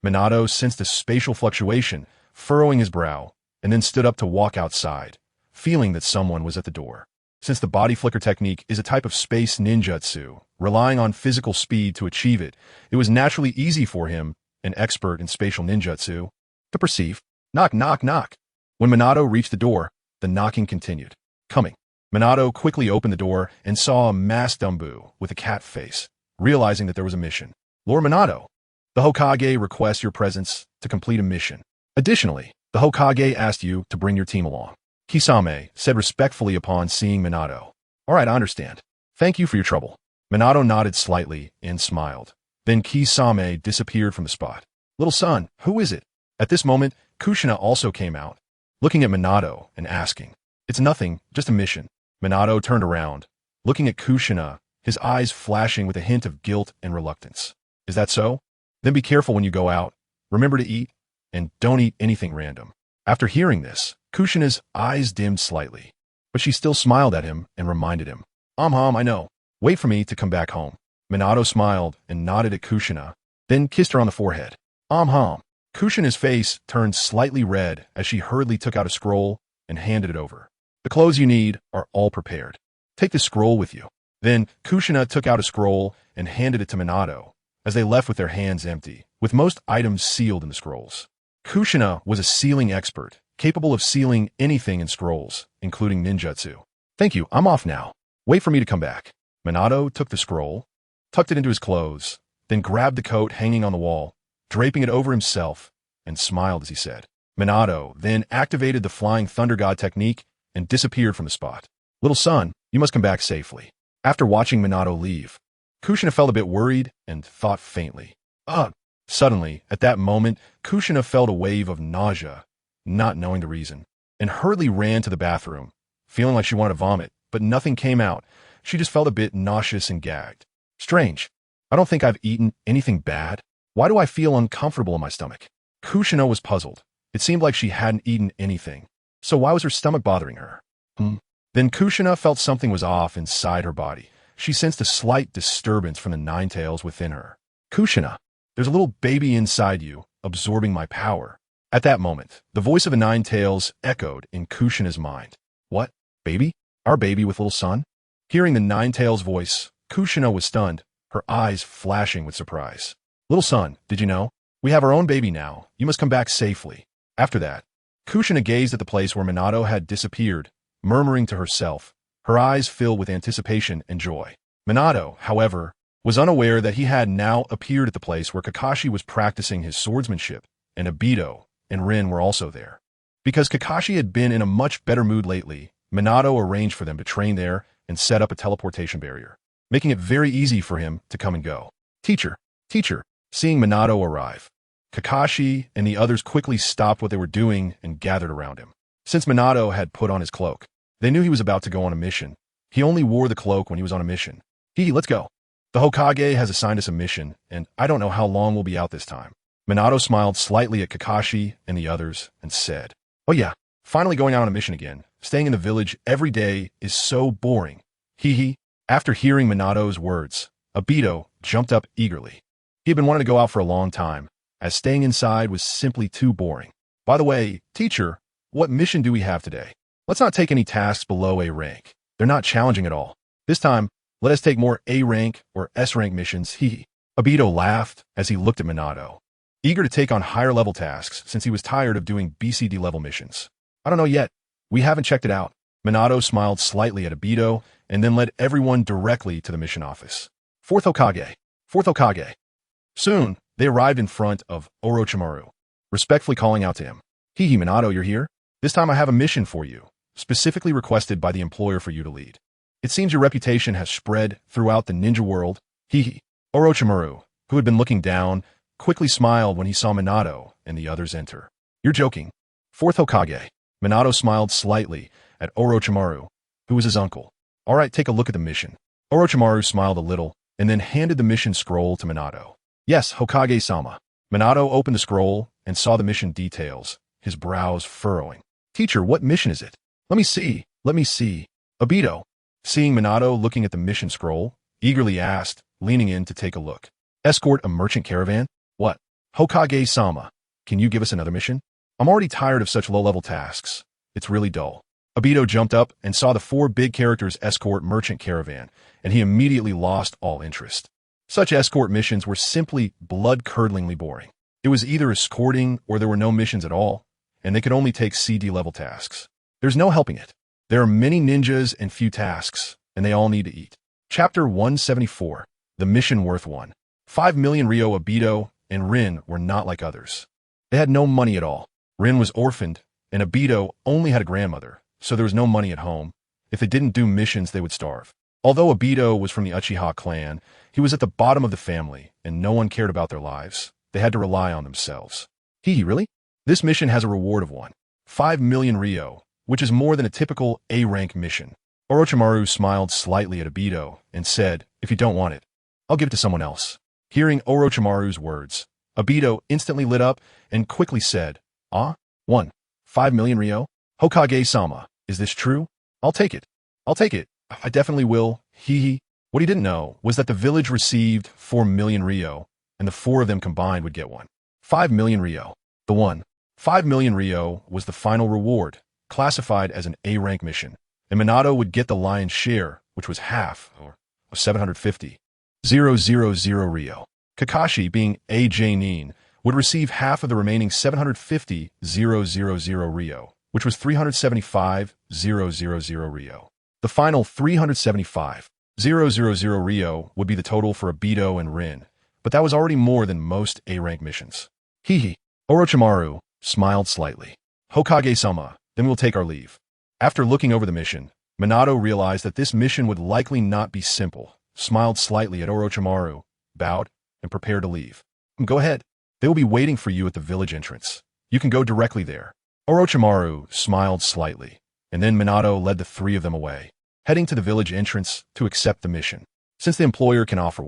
Minato sensed a spatial fluctuation, furrowing his brow, and then stood up to walk outside, feeling that someone was at the door. Since the body flicker technique is a type of space ninjutsu, relying on physical speed to achieve it, it was naturally easy for him, an expert in spatial ninjutsu, to perceive. Knock, knock, knock. When Minato reached the door, the knocking continued. Coming. Minato quickly opened the door and saw a masked Dumbu with a cat face, realizing that there was a mission. Lord Minato, the Hokage requests your presence to complete a mission. Additionally, the Hokage asked you to bring your team along. Kisame said respectfully upon seeing Minato. All right, I understand. Thank you for your trouble. Minato nodded slightly and smiled. Then Kisame disappeared from the spot. Little son, who is it? At this moment, Kushina also came out, looking at Minato and asking. It's nothing, just a mission. Minato turned around, looking at Kushina, his eyes flashing with a hint of guilt and reluctance. Is that so? Then be careful when you go out. Remember to eat, and don't eat anything random. After hearing this, Kushina's eyes dimmed slightly, but she still smiled at him and reminded him. I know. Wait for me to come back home. Minato smiled and nodded at Kushina, then kissed her on the forehead. Kushina's face turned slightly red as she hurriedly took out a scroll and handed it over. The clothes you need are all prepared. Take this scroll with you. Then Kushina took out a scroll and handed it to Minato, as they left with their hands empty, with most items sealed in the scrolls. Kushina was a sealing expert, capable of sealing anything in scrolls, including ninjutsu. Thank you, I'm off now. Wait for me to come back. Minato took the scroll, tucked it into his clothes, then grabbed the coat hanging on the wall, draping it over himself, and smiled as he said. Minato then activated the Flying Thunder God technique and disappeared from the spot. Little son, you must come back safely. After watching Minato leave, Kushina felt a bit worried and thought faintly. Suddenly, at that moment, Kushina felt a wave of nausea, not knowing the reason, and hurriedly ran to the bathroom, feeling like she wanted to vomit, but nothing came out. She just felt a bit nauseous and gagged. Strange. I don't think I've eaten anything bad. Why do I feel uncomfortable in my stomach? Kushina was puzzled. It seemed like she hadn't eaten anything. So why was her stomach bothering her? Then Kushina felt something was off inside her body. She sensed a slight disturbance from the nine tails within her. Kushina, there's a little baby inside you, absorbing my power. At that moment, the voice of the nine tails echoed in Kushina's mind. What? Baby? Our baby with little son? Hearing the nine tails voice, Kushina was stunned, her eyes flashing with surprise. Little son, did you know? We have our own baby now. You must come back safely. After that, Kushina gazed at the place where Minato had disappeared, murmuring to herself, her eyes filled with anticipation and joy. Minato, however, was unaware that he had now appeared at the place where Kakashi was practicing his swordsmanship, and Obito and Rin were also there. Because Kakashi had been in a much better mood lately, Minato arranged for them to train there and set up a teleportation barrier, making it very easy for him to come and go. Teacher, teacher, seeing Minato arrive, Kakashi and the others quickly stopped what they were doing and gathered around him. Since Minato had put on his cloak, they knew he was about to go on a mission. He only wore the cloak when he was on a mission. Let's go. The Hokage has assigned us a mission, and I don't know how long we'll be out this time. Minato smiled slightly at Kakashi and the others and said, "Oh yeah, finally going out on a mission again. Staying in the village every day is so boring." After hearing Minato's words, Obito jumped up eagerly. He had been wanting to go out for a long time, as staying inside was simply too boring. By the way, teacher, what mission do we have today? Let's not take any tasks below A rank. They're not challenging at all. This time, let us take more A rank or S rank missions. Obito laughed as he looked at Minato, eager to take on higher level tasks since he was tired of doing BCD level missions. I don't know yet. We haven't checked it out. Minato smiled slightly at Obito and then led everyone directly to the mission office. Fourth Hokage. Fourth Hokage. Soon, they arrived in front of Orochimaru, respectfully calling out to him. Minato, you're here? This time I have a mission for you, specifically requested by the employer for you to lead. It seems your reputation has spread throughout the ninja world. Orochimaru, who had been looking down, quickly smiled when he saw Minato and the others enter. You're joking. Fourth Hokage. Minato smiled slightly at Orochimaru, who was his uncle. All right, take a look at the mission. Orochimaru smiled a little and then handed the mission scroll to Minato. Yes, Hokage-sama. Minato opened the scroll and saw the mission details, his brows furrowing. Teacher, what mission is it? Let me see. Obito, seeing Minato looking at the mission scroll, eagerly asked, leaning in to take a look. Escort a merchant caravan? What? Hokage-sama, can you give us another mission? I'm already tired of such low-level tasks. It's really dull. Obito jumped up and saw the 4 big characters escort merchant caravan, and he immediately lost all interest. Such escort missions were simply blood-curdlingly boring. It was either escorting or there were no missions at all, and they could only take CD-level tasks. There's no helping it. There are many ninjas and few tasks, and they all need to eat. Chapter 174. The Mission Worth 1. 5 million Ryo. Obito and Rin were not like others. They had no money at all. Rin was orphaned, and Obito only had a grandmother, so there was no money at home. If they didn't do missions, they would starve. Although Obito was from the Uchiha clan, he was at the bottom of the family, and no one cared about their lives. They had to rely on themselves. Really? This mission has a reward of 5 million Ryo, which is more than a typical A-rank mission. Orochimaru smiled slightly at Obito and said, if you don't want it, I'll give it to someone else. Hearing Orochimaru's words, Obito instantly lit up and quickly said, 5 million Ryo? Hokage-sama, is this true? I'll take it. I definitely will. What he didn't know was that the village received 4 million Ryo, and the 4 of them combined would get 5 million Ryo. The 5 million Ryo was the final reward, classified as an A-rank mission, and Minato would get the lion's share, which was half, or 750,000 Ryo. Kakashi, being a Nin, would receive half of the remaining 750,000 Ryo, which was 375,000 Ryo. The final 375,000 Ryo would be the total for Obito and Rin, but that was already more than most A-rank missions. Orochimaru smiled slightly. Hokage-sama, then we'll take our leave. After looking over the mission, Minato realized that this mission would likely not be simple, smiled slightly at Orochimaru, bowed, and prepared to leave. Go ahead. They will be waiting for you at the village entrance. You can go directly there. Orochimaru smiled slightly, and then Minato led the 3 of them away, heading to the village entrance to accept the mission. Since the employer can offer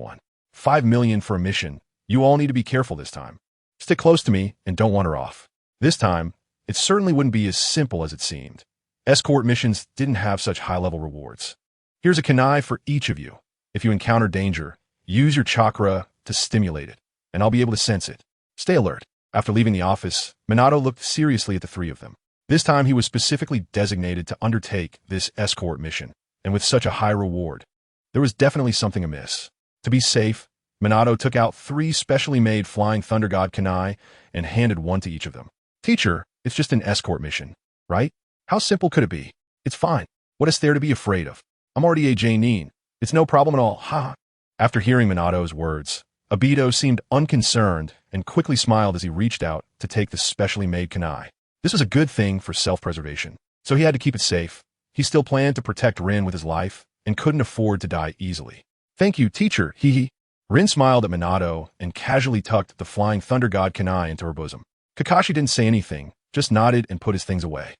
5 million for a mission, you all need to be careful this time. Stick close to me and don't wander off. This time, it certainly wouldn't be as simple as it seemed. Escort missions didn't have such high-level rewards. Here's a kunai for each of you. If you encounter danger, use your chakra to stimulate it, and I'll be able to sense it. Stay alert. After leaving the office, Minato looked seriously at the 3 of them. This time he was specifically designated to undertake this escort mission, and with such a high reward. There was definitely something amiss. To be safe, Minato took out 3 specially made flying thunder god kunai and handed one to each of them. Teacher, it's just an escort mission, right? How simple could it be? It's fine. What is there to be afraid of? I'm already a Jainin. It's no problem at all, ha. After hearing Minato's words, Obito seemed unconcerned and quickly smiled as he reached out to take the specially made kunai. This was a good thing for self-preservation, so he had to keep it safe. He still planned to protect Rin with his life and couldn't afford to die easily. Thank you, teacher, hee. Rin smiled at Minato and casually tucked the flying thunder god kunai into her bosom. Kakashi didn't say anything, just nodded and put his things away.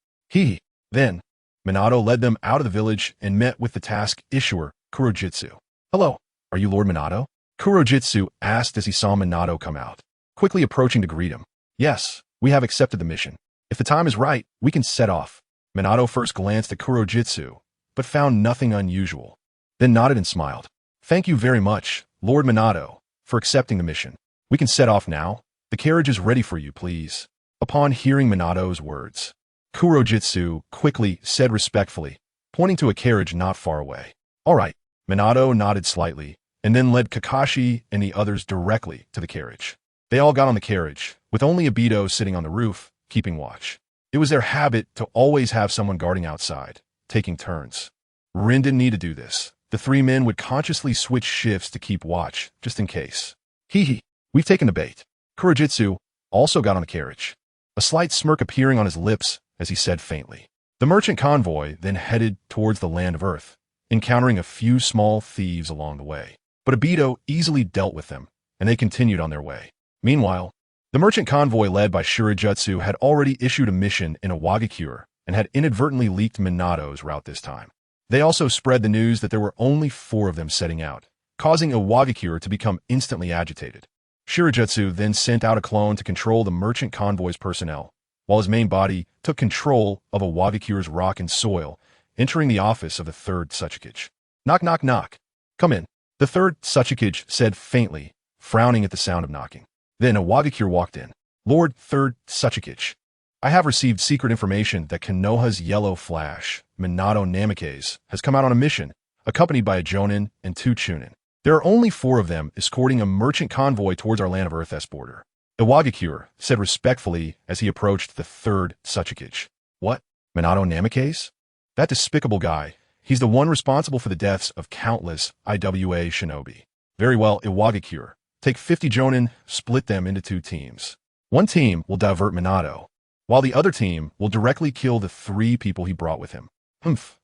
Then, Minato led them out of the village and met with the task issuer, Kurojitsu. Hello, are you Lord Minato? Kurojitsu asked as he saw Minato come out, quickly approaching to greet him. Yes, we have accepted the mission. If the time is right, we can set off. Minato first glanced at Kurojitsu, but found nothing unusual, then nodded and smiled. Thank you very much, Lord Minato, for accepting the mission. We can set off now. The carriage is ready for you, please. Upon hearing Minato's words, Kurojitsu quickly said respectfully, pointing to a carriage not far away. All right. Minato nodded slightly, and then led Kakashi and the others directly to the carriage. They all got on the carriage, with only Obito sitting on the roof, keeping watch. It was their habit to always have someone guarding outside, taking turns. Rin didn't need to do this. The 3 men would consciously switch shifts to keep watch, just in case. We've taken the bait. Kurojitsu also got on the carriage, a slight smirk appearing on his lips as he said faintly. The merchant convoy then headed towards the land of Earth, encountering a few small thieves along the way. But Obito easily dealt with them, and they continued on their way. Meanwhile, the merchant convoy led by Shirijutsu had already issued a mission in Awakens and had inadvertently leaked Minato's route this time. They also spread the news that there were only 4 of them setting out, causing Awakens to become instantly agitated. Shirijutsu then sent out a clone to control the merchant convoy's personnel, while his main body took control of Awakens' rock and soil, entering the office of the 3rd Tsuchikage. Knock, knock, knock. Come in. The 3rd Tsuchikage said faintly, frowning at the sound of knocking. Then Awakens walked in. Lord 3rd Tsuchikage, I have received secret information that Konoha's Yellow Flash, Minato Namikaze, has come out on a mission, accompanied by a Jonin and 2 Chunin. There are only 4 of them escorting a merchant convoy towards our land of Earth's border. Awakens said respectfully as he approached the 3rd Tsuchikage. What? Minato Namikaze? That despicable guy. He's the one responsible for the deaths of countless IWA shinobi. Very well, Awakens. Take 50 Jonin, split them into 2 teams. One team will divert Minato, while the other team will directly kill the 3 people he brought with him.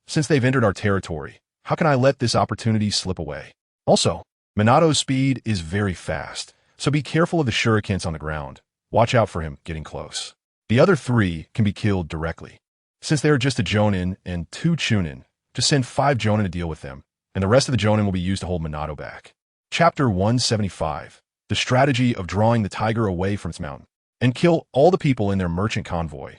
Since they've entered our territory, how can I let this opportunity slip away? Also, Minato's speed is very fast, so be careful of the shurikens on the ground. Watch out for him getting close. The other 3 can be killed directly. Since they are just a Jonin and 2 Chunin, just send 5 Jonin to deal with them, and the rest of the Jonin will be used to hold Minato back. Chapter 175, The Strategy of Drawing the Tiger Away from its Mountain, and kill all the people in their merchant convoy.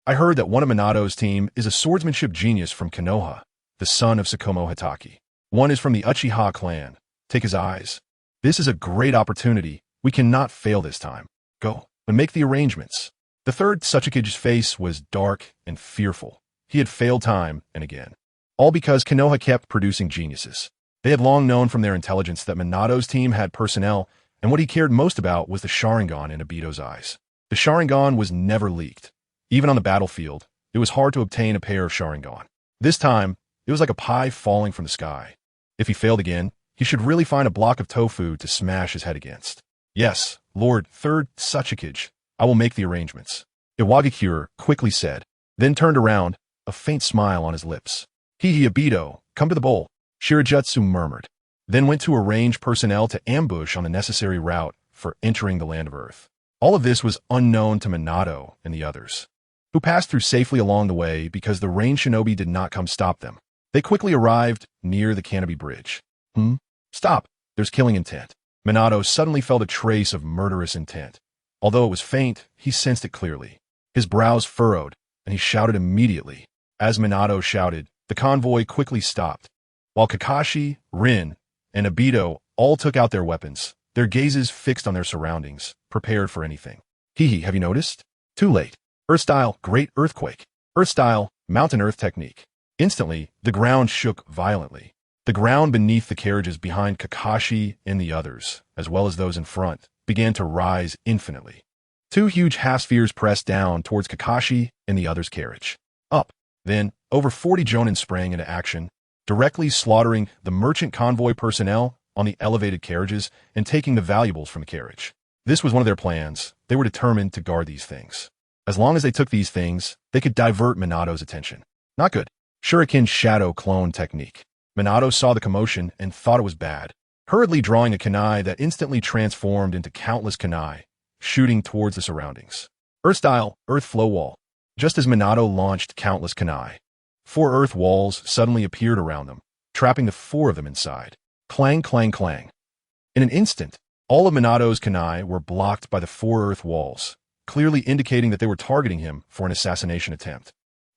I heard that one of Minato's team is a swordsmanship genius from Konoha, the son of Tsukumo Hitaki. One is from the Uchiha clan. Take his eyes. This is a great opportunity. We cannot fail this time. Go and make the arrangements. The 3rd Tsuchikage's face was dark and fearful. He had failed time and again. All because Konoha kept producing geniuses. They had long known from their intelligence that Minato's team had personnel, and what he cared most about was the Sharingan in Obito's eyes. The Sharingan was never leaked. Even on the battlefield, it was hard to obtain a pair of Sharingan. This time, it was like a pie falling from the sky. If he failed again, he should really find a block of tofu to smash his head against. Yes, Lord 3rd Tsuchikage, I will make the arrangements. Iwagakure quickly said, then turned around, a faint smile on his lips. Obito, come to the bowl. Shirijutsu murmured, then went to arrange personnel to ambush on the necessary route for entering the land of Earth. All of this was unknown to Minato and the others, who passed through safely along the way because the rain shinobi did not come stop them. They quickly arrived near the Canopy Bridge. Stop, there's killing intent. Minato suddenly felt a trace of murderous intent. Although it was faint, he sensed it clearly. His brows furrowed, and he shouted immediately. As Minato shouted, the convoy quickly stopped, while Kakashi, Rin, and Obito all took out their weapons, their gazes fixed on their surroundings, prepared for anything. Have you noticed? Too late. Earth-style, great earthquake. Earth-style, mountain earth technique. Instantly, the ground shook violently. The ground beneath the carriages behind Kakashi and the others, as well as those in front, began to rise infinitely. Two huge half-spheres pressed down towards Kakashi and the other's carriage. Up. Then, over 40 jonin sprang into action, directly slaughtering the merchant convoy personnel on the elevated carriages and taking the valuables from the carriage. This was one of their plans. They were determined to guard these things. As long as they took these things, they could divert Minato's attention. Not good. Shuriken shadow clone technique. Minato saw the commotion and thought it was bad, hurriedly drawing a kunai that instantly transformed into countless kunai, shooting towards the surroundings. Earth style, earth flow wall. Just as Minato launched countless kunai, 4 earth walls suddenly appeared around them, trapping the 4 of them inside. Clang, clang, clang. In an instant, all of Minato's kunai were blocked by the 4 earth walls, clearly indicating that they were targeting him for an assassination attempt.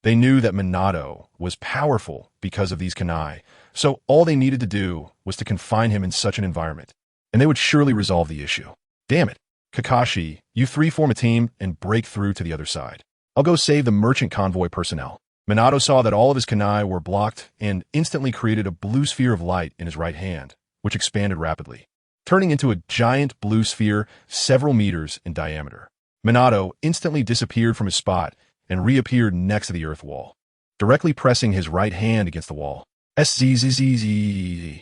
They knew that Minato was powerful because of these kunai, so all they needed to do was to confine him in such an environment, and they would surely resolve the issue. Damn it. Kakashi, you 3 form a team and break through to the other side. I'll go save the merchant convoy personnel. Minato saw that all of his kunai were blocked and instantly created a blue sphere of light in his right hand, which expanded rapidly, turning into a giant blue sphere several meters in diameter. Minato instantly disappeared from his spot and reappeared next to the earth wall, directly pressing his right hand against the wall. SZZZZ.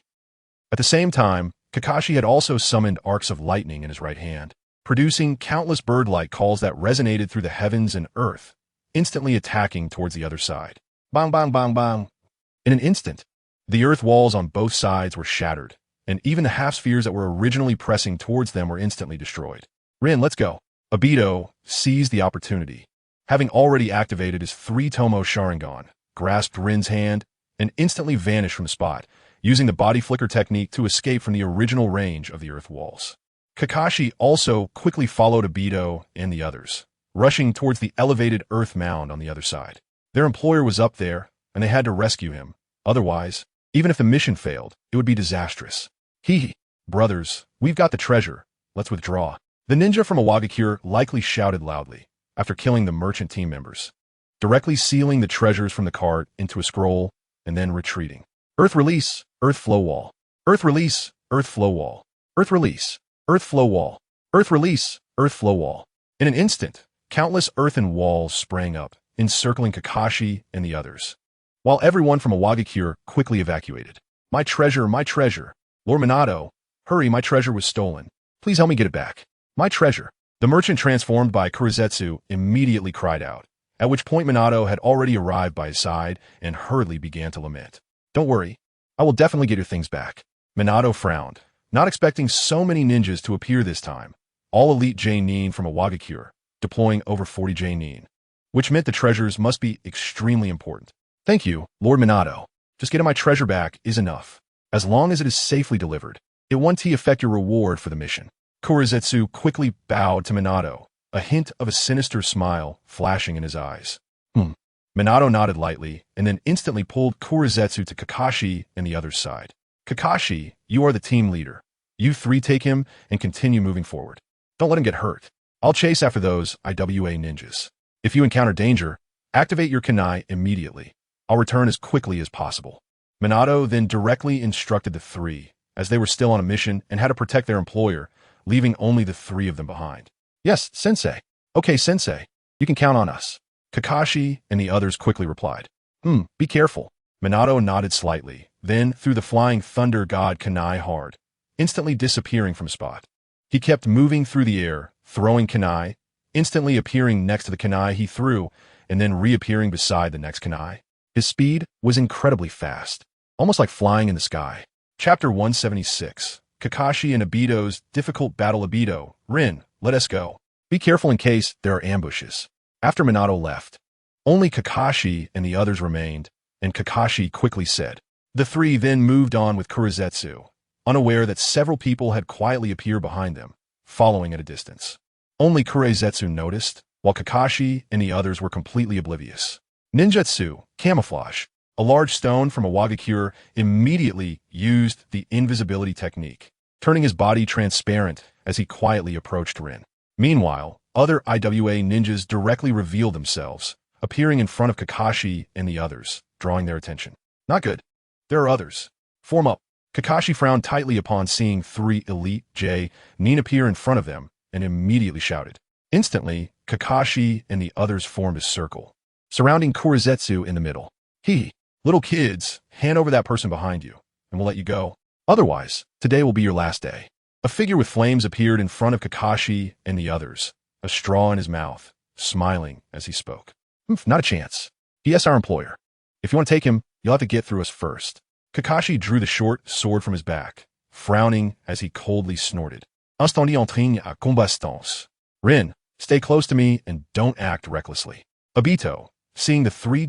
At the same time, Kakashi had also summoned arcs of lightning in his right hand, producing countless bird-like calls that resonated through the heavens and earth, instantly attacking towards the other side. Bang, bang, bang, bang. In an instant, the earth walls on both sides were shattered, and even the half-spheres that were originally pressing towards them were instantly destroyed. Rin, let's go. Obito seized the opportunity, having already activated his 3-Tomo Sharingan, grasped Rin's hand, and instantly vanished from the spot, using the body flicker technique to escape from the original range of the earth walls. Kakashi also quickly followed Obito and the others, rushing towards the elevated earth mound on the other side. Their employer was up there, and they had to rescue him. Otherwise, even if the mission failed, it would be disastrous. Hee. Brothers, we've got the treasure. Let's withdraw. The ninja from Awakens likely shouted loudly, after killing the merchant team members, directly sealing the treasures from the cart into a scroll and then retreating. Earth release, earth flow wall. Earth release, earth flow wall. Earth release, earth flow wall. Earth release, earth flow wall. In an instant, countless earthen walls sprang up, encircling Kakashi and the others, while everyone from Awakens quickly evacuated. My treasure, Lord Minato, hurry, my treasure was stolen. Please help me get it back. My treasure. The merchant transformed by Kurizetsu immediately cried out, at which point Minato had already arrived by his side and hurriedly began to lament. Don't worry, I will definitely get your things back. Minato frowned, not expecting so many ninjas to appear this time, all elite J-Nin from Awakens, deploying over 40 J-Nin, which meant the treasures must be extremely important. Thank you, Lord Minato. Just getting my treasure back is enough. As long as it is safely delivered, it won't affect your reward for the mission. Kurizetsu quickly bowed to Minato, a hint of a sinister smile flashing in his eyes. Minato nodded lightly and then instantly pulled Kurizetsu to Kakashi and the other's side. Kakashi, you are the team leader. You 3 take him and continue moving forward. Don't let him get hurt. I'll chase after those IWA ninjas. If you encounter danger, activate your kunai immediately. I'll return as quickly as possible. Minato then directly instructed the 3, as they were still on a mission and had to protect their employer, leaving only the 3 of them behind. Yes, Sensei. Okay, Sensei. You can count on us. Kakashi and the others quickly replied. Be careful. Minato nodded slightly, then threw the flying thunder god kunai hard, instantly disappearing from spot. He kept moving through the air, throwing kunai, instantly appearing next to the kunai he threw, and then reappearing beside the next kunai. His speed was incredibly fast, almost like flying in the sky. Chapter 176. Kakashi and Obito's difficult battle. Obito, Rin, let us go. Be careful in case there are ambushes. After Minato left, only Kakashi and the others remained, and Kakashi quickly said. The 3 then moved on with Kurizetsu, unaware that several people had quietly appeared behind them, following at a distance. Only Kurizetsu noticed, while Kakashi and the others were completely oblivious. Ninjutsu, camouflage. A large stone from Awakens immediately used the invisibility technique, turning his body transparent as he quietly approached Rin. Meanwhile, other IWA ninjas directly revealed themselves, appearing in front of Kakashi and the others, drawing their attention. Not good. There are others. Form up. Kakashi frowned tightly upon seeing 3 elite Nin appear in front of them and immediately shouted. Instantly, Kakashi and the others formed a circle, surrounding Kurizetsu in the middle. Hee, little kids, hand over that person behind you, and we'll let you go. Otherwise, today will be your last day. A figure with flames appeared in front of Kakashi and the others, a straw in his mouth, smiling as he spoke. Not a chance. He is our employer. If you want to take him, you'll have to get through us first. Kakashi drew the short sword from his back, frowning as he coldly snorted. Instandi entraîne à combattance. Rin, stay close to me and don't act recklessly. Obito, seeing the 3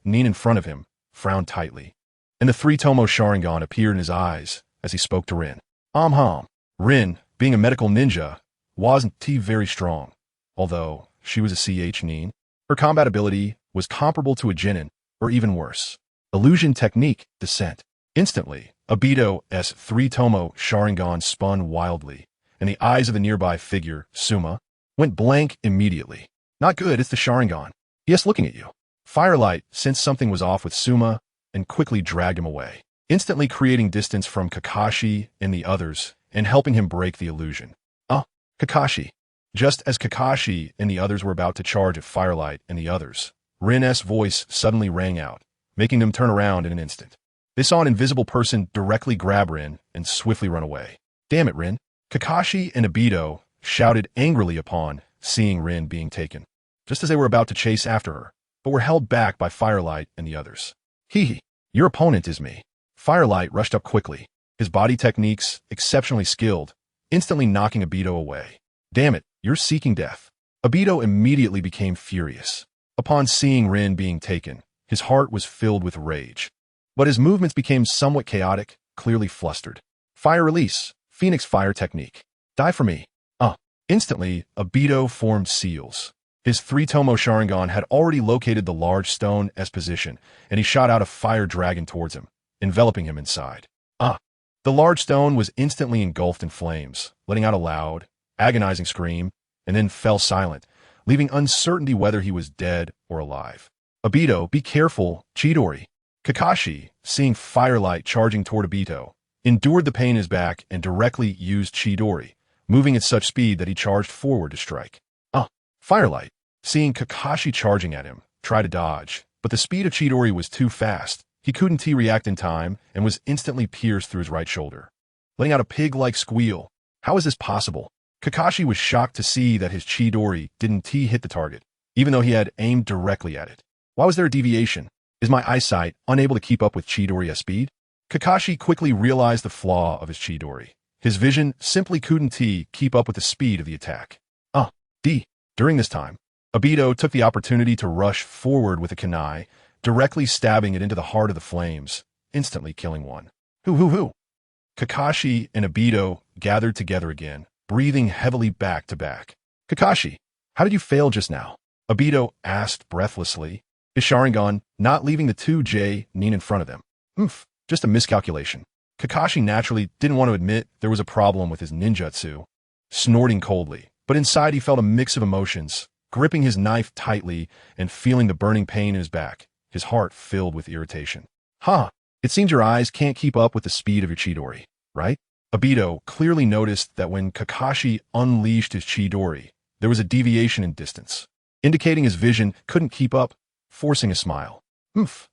Nin in front of him, frowned tightly, and the 3 Tomo Sharingan appeared in his eyes as he spoke to Rin. Rin, being a medical ninja, wasn't very strong, although she was a Nin. Her combat ability was comparable to a Genin, or even worse. Illusion technique, descent. Instantly, Obito's 3 Tomo Sharingan spun wildly, and the eyes of the nearby figure, Suma, went blank immediately. Not good, it's the Sharingan. Yes, looking at you. Firelight sensed something was off with Suma and quickly dragged him away, instantly creating distance from Kakashi and the others and helping him break the illusion. Kakashi. Just as Kakashi and the others were about to charge at Firelight and the others, Rin's voice suddenly rang out, making them turn around in an instant. They saw an invisible person directly grab Rin and swiftly run away. Damn it, Rin. Kakashi and Obito shouted angrily upon seeing Rin being taken, just as they were about to chase after her, but were held back by Firelight and the others. Your opponent is me. Firelight rushed up quickly, his body techniques exceptionally skilled, instantly knocking Obito away. Damn it, you're seeking death. Obito immediately became furious. Upon seeing Rin being taken, his heart was filled with rage. But his movements became somewhat chaotic, clearly flustered. Fire release, Phoenix fire technique. Die for me. Instantly, Obito formed seals. His 3 Tomo Sharingan had already located the large stone as position, and he shot out a fire dragon towards him, enveloping him inside. The large stone was instantly engulfed in flames, letting out a loud, agonizing scream, and then fell silent, leaving uncertainty whether he was dead or alive. Obito, be careful, Chidori. Kakashi, seeing Firelight charging toward Obito, endured the pain in his back and directly used Chidori, moving at such speed that he charged forward to strike. Firelight, seeing Kakashi charging at him, tried to dodge, but the speed of Chidori was too fast. He couldn't react in time and was instantly pierced through his right shoulder, letting out a pig-like squeal. How is this possible? Kakashi was shocked to see that his Chidori didn't hit the target, even though he had aimed directly at it. Why was there a deviation? Is my eyesight unable to keep up with Chidori's speed? Kakashi quickly realized the flaw of his Chidori. His vision simply couldn't keep up with the speed of the attack. During this time, Obito took the opportunity to rush forward with a kunai, directly stabbing it into the heart of the flames, instantly killing one. Kakashi and Obito gathered together again, breathing heavily back to back. Kakashi, how did you fail just now? Obito asked breathlessly, his Sharingan not leaving the 2 Nin in front of them. Just a miscalculation. Kakashi naturally didn't want to admit there was a problem with his ninjutsu, snorting coldly, but inside he felt a mix of emotions, gripping his knife tightly and feeling the burning pain in his back, his heart filled with irritation. It seems your eyes can't keep up with the speed of your Chidori, right? Obito clearly noticed that when Kakashi unleashed his Chidori, there was a deviation in distance, indicating his vision couldn't keep up, forcing a smile.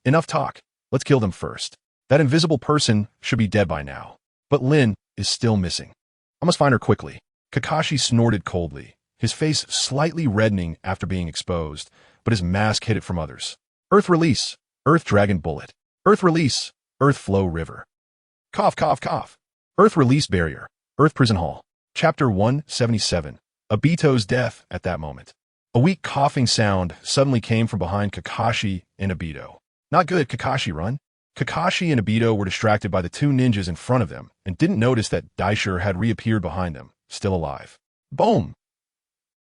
Enough talk. Let's kill them first. That invisible person should be dead by now. But Lin is still missing. I must find her quickly. Kakashi snorted coldly, his face slightly reddening after being exposed, but his mask hid it from others. Earth release. Earth dragon bullet. Earth release. Earth flow river. Cough, cough, cough. Earth release barrier. Earth prison hall. Chapter 177. Obito's death at that moment. A weak coughing sound suddenly came from behind Kakashi and Obito. Not good, Kakashi, run. Kakashi and Obito were distracted by the 2 ninjas in front of them and didn't notice that Daisher had reappeared behind them, still alive. Boom!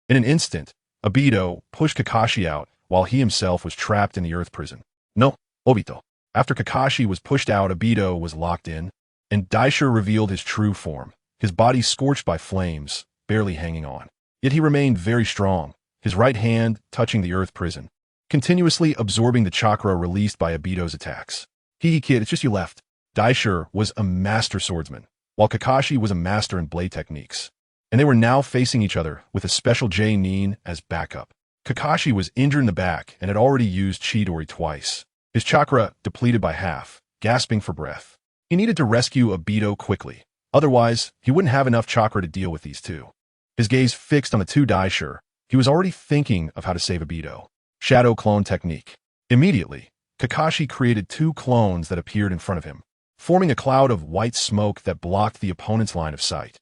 In an instant, Obito pushed Kakashi out while he himself was trapped in the earth prison. No, Obito. After Kakashi was pushed out, Obito was locked in, and Daisher revealed his true form, his body scorched by flames, barely hanging on. Yet he remained very strong, his right hand touching the earth prison, continuously absorbing the chakra released by Obito's attacks. Kid, it's just you left. Daisher was a master swordsman, while Kakashi was a master in blade techniques. And they were now facing each other with a special J-Nin as backup. Kakashi was injured in the back and had already used Chidori twice. His chakra depleted by half, gasping for breath. He needed to rescue Obito quickly. Otherwise, he wouldn't have enough chakra to deal with these two. His gaze fixed on the two Daisher, he was already thinking of how to save Obito. Shadow clone technique. Immediately, Kakashi created two clones that appeared in front of him, forming a cloud of white smoke that blocked the opponent's line of sight.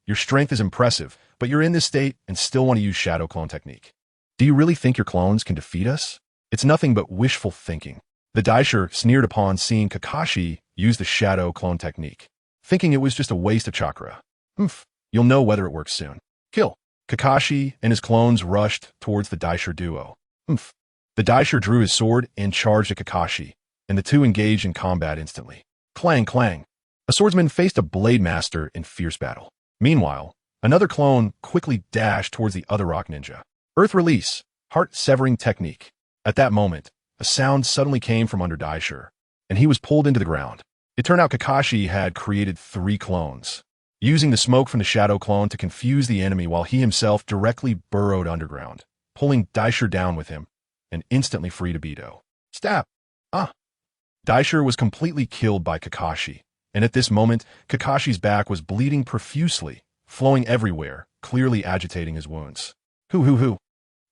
Your strength is impressive, but you're in this state and still want to use shadow clone technique. Do you really think your clones can defeat us? It's nothing but wishful thinking. The Daisher sneered upon seeing Kakashi use the shadow clone technique, thinking it was just a waste of chakra. You'll know whether it works soon. Kill. Kakashi and his clones rushed towards the Daisher duo. The Daisher drew his sword and charged at Kakashi, and the two engaged in combat instantly. Clang, clang. A swordsman faced a blade master in fierce battle. Meanwhile, another clone quickly dashed towards the other rock ninja. Earth release, heart-severing technique. At that moment, a sound suddenly came from under Daisher, and he was pulled into the ground. It turned out Kakashi had created 3 clones, using the smoke from the shadow clone to confuse the enemy while he himself directly burrowed underground, pulling Daisher down with him, and instantly freed Obito. Stab! Daisher was completely killed by Kakashi, and at this moment, Kakashi's back was bleeding profusely, flowing everywhere, clearly agitating his wounds. Hoo.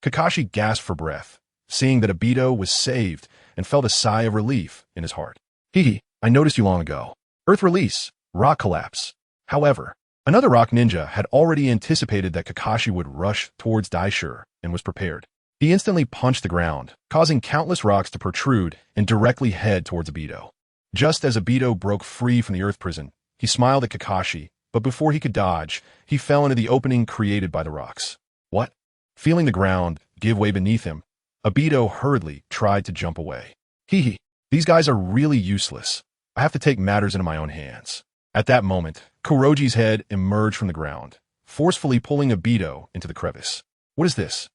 Kakashi gasped for breath, seeing that Obito was saved, and felt a sigh of relief in his heart. I noticed you long ago. Earth release, rock collapse. However, another rock ninja had already anticipated that Kakashi would rush towards Daisher and was prepared. He instantly punched the ground, causing countless rocks to protrude and directly head towards Obito. Just as Obito broke free from the earth prison, he smiled at Kakashi, but before he could dodge, he fell into the opening created by the rocks. What? Feeling the ground give way beneath him, Obito hurriedly tried to jump away. These guys are really useless. I have to take matters into my own hands. At that moment, Kuroji's head emerged from the ground, forcefully pulling Obito into the crevice. What is this?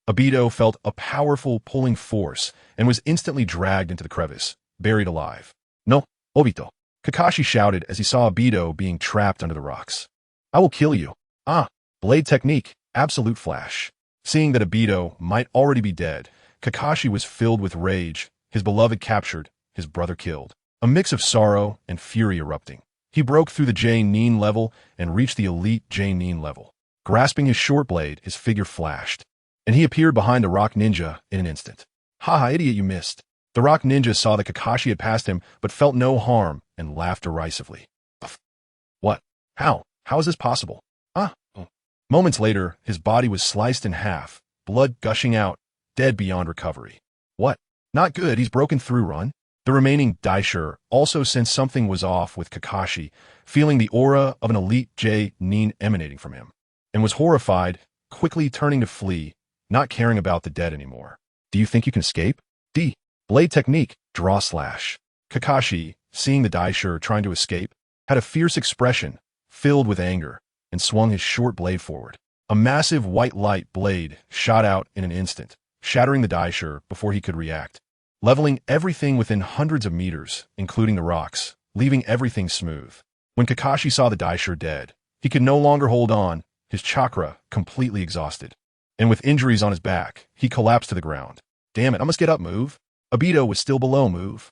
Obito felt a powerful pulling force and was instantly dragged into the crevice, buried alive. No, Obito. Kakashi shouted as he saw Obito being trapped under the rocks. I will kill you. Blade technique, absolute flash. Seeing that Obito might already be dead, Kakashi was filled with rage, his beloved captured, his brother killed. A mix of sorrow and fury erupting. He broke through the J-Nin level and reached the elite J-Nin level. Grasping his short blade, his figure flashed, and he appeared behind the rock ninja in an instant. Idiot, you missed. The rock ninja saw that Kakashi had passed him but felt no harm and laughed derisively. What? How? How is this possible? Moments later, his body was sliced in half, blood gushing out, dead beyond recovery. What? Not good, he's broken through, run. The remaining Daisher also sensed something was off with Kakashi, feeling the aura of an elite J-Nin emanating from him, and was horrified, quickly turning to flee, not caring about the dead anymore. Do you think you can escape? Blade technique, draw slash. Kakashi, seeing the Daisher trying to escape, had a fierce expression, filled with anger, and swung his short blade forward. A massive white light blade shot out in an instant, shattering the Daisher before he could react, leveling everything within hundreds of meters, including the rocks, leaving everything smooth. When Kakashi saw the Daisher dead, he could no longer hold on, his chakra completely exhausted. And with injuries on his back, he collapsed to the ground. Damn it, I must get up, move. Obito was still below, move.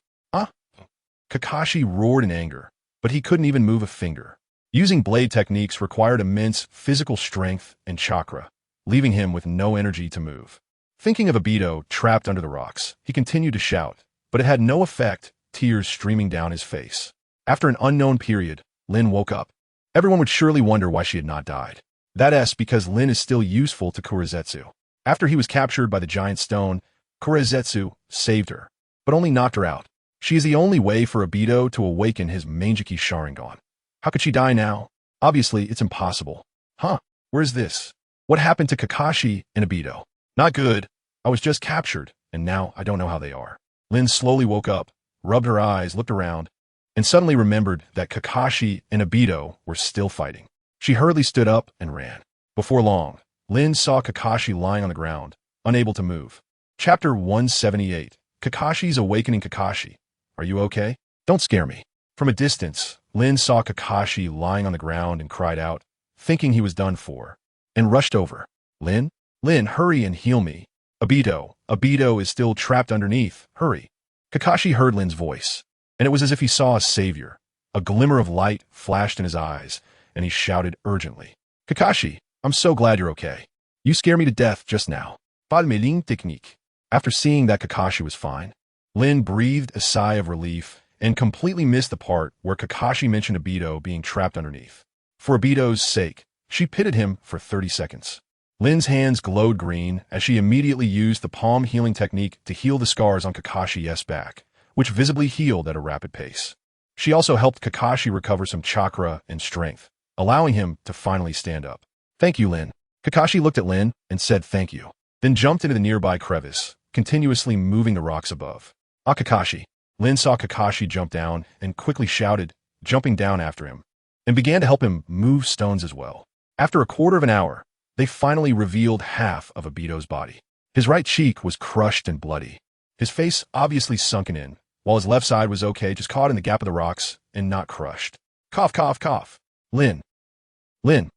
Kakashi roared in anger, but he couldn't even move a finger. Using blade techniques required immense physical strength and chakra, leaving him with no energy to move. Thinking of Obito trapped under the rocks, he continued to shout, but it had no effect, tears streaming down his face. After an unknown period, Lin woke up. Everyone would surely wonder why she had not died. That's because Lin is still useful to Kurozetsu. After he was captured by the giant stone, Kurozetsu saved her, but only knocked her out. She is the only way for Obito to awaken his Manjiki Sharingan. How could she die now? Obviously, it's impossible. Where is this? What happened to Kakashi and Obito? Not good. I was just captured, and now I don't know how they are. Lin slowly woke up, rubbed her eyes, looked around, and suddenly remembered that Kakashi and Obito were still fighting. She hurriedly stood up and ran. Before long, Lin saw Kakashi lying on the ground, unable to move. Chapter 178. Kakashi's Awakening. Kakashi, are you okay? Don't scare me. From a distance, Lin saw Kakashi lying on the ground and cried out, thinking he was done for, and rushed over. Lin? Lin, hurry and heal me. Obito is still trapped underneath. Hurry. Kakashi heard Lin's voice, and it was as if he saw a savior. A glimmer of light flashed in his eyes, and he shouted urgently. Kakashi, I'm so glad you're okay. You scared me to death just now. Palmeling technique. After seeing that Kakashi was fine, Lin breathed a sigh of relief and completely missed the part where Kakashi mentioned Obito being trapped underneath. For Obito's sake, she pitted him for 30 seconds. Lin's hands glowed green as she immediately used the palm healing technique to heal the scars on Kakashi's back, which visibly healed at a rapid pace. She also helped Kakashi recover some chakra and strength, allowing him to finally stand up. Thank you, Lin. Kakashi looked at Lin and said thank you, then jumped into the nearby crevice, continuously moving the rocks above. Ah, Kakashi. Lin saw Kakashi jump down and quickly shouted, jumping down after him, and began to help him move stones as well. After a quarter of an hour, they finally revealed half of Obito's body. His right cheek was crushed and bloody, his face obviously sunken in, while his left side was okay, just caught in the gap of the rocks and not crushed. Cough, cough, cough. Lin,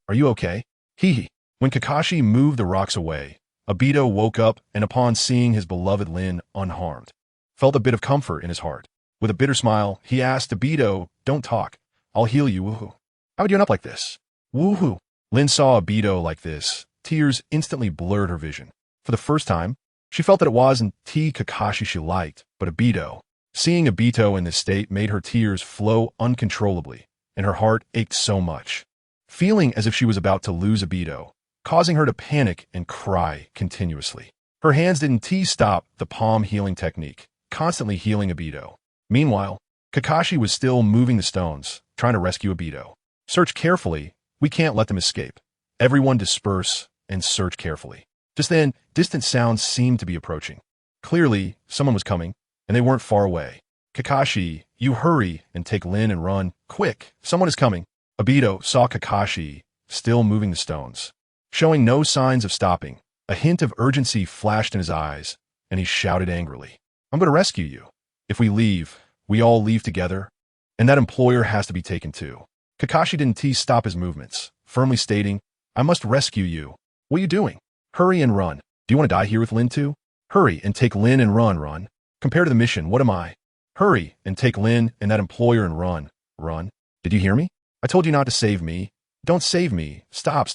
are you okay? Hee. When Kakashi moved the rocks away, Obito woke up and upon seeing his beloved Lin unharmed, felt a bit of comfort in his heart. With a bitter smile, he asked Obito, don't talk. I'll heal you, woohoo. How would you end up like this? Woohoo. Lin saw Obito like this. Tears instantly blurred her vision. For the first time, she felt that it wasn't Kakashi she liked, but Obito. Seeing Obito in this state made her tears flow uncontrollably, and her heart ached so much, feeling as if she was about to lose Obito, causing her to panic and cry continuously. Her hands didn't stop the palm healing technique, constantly healing Obito. Meanwhile, Kakashi was still moving the stones, trying to rescue Obito. Search carefully. We can't let them escape. Everyone disperse and search carefully. Just then, distant sounds seemed to be approaching. Clearly, someone was coming, and they weren't far away. Kakashi, you hurry and take Lin and run. Quick, someone is coming. Obito saw Kakashi, still moving the stones, showing no signs of stopping. A hint of urgency flashed in his eyes, and he shouted angrily, I'm going to rescue you. If we leave, we all leave together, and that employer has to be taken too. Kakashi didn't stop his movements, firmly stating, I must rescue you. What are you doing? Hurry and run. Do you want to die here with Lin too? Hurry and take Lin and run. Compare to the mission, what am I? Hurry and take Lin and that employer and run. Did you hear me? I told you not to save me. Don't save me. Stop.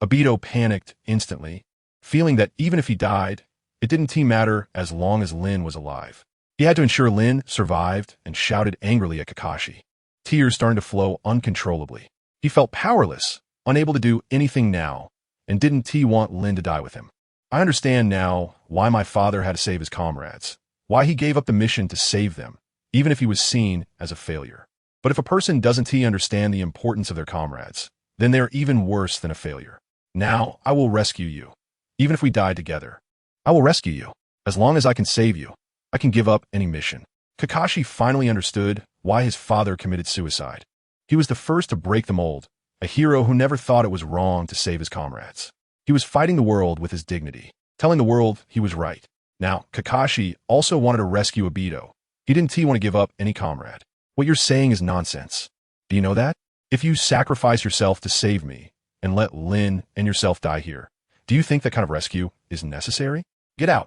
Obito panicked instantly, feeling that even if he died, it didn't matter as long as Lin was alive. He had to ensure Lin survived and shouted angrily at Kakashi. Tears starting to flow uncontrollably. He felt powerless, unable to do anything now, and didn't want Lin to die with him. I understand now why my father had to save his comrades, why he gave up the mission to save them, even if he was seen as a failure. But if a person doesn't understand the importance of their comrades, then they're even worse than a failure. Now, I will rescue you. Even if we die together, I will rescue you. As long as I can save you, I can give up any mission. Kakashi finally understood why his father committed suicide. He was the first to break the mold, a hero who never thought it was wrong to save his comrades. He was fighting the world with his dignity, telling the world he was right. Now, Kakashi also wanted to rescue Obito. He didn't want to give up any comrade. What you're saying is nonsense. Do you know that? If you sacrifice yourself to save me and let Lin and yourself die here, do you think that kind of rescue is necessary? Get out.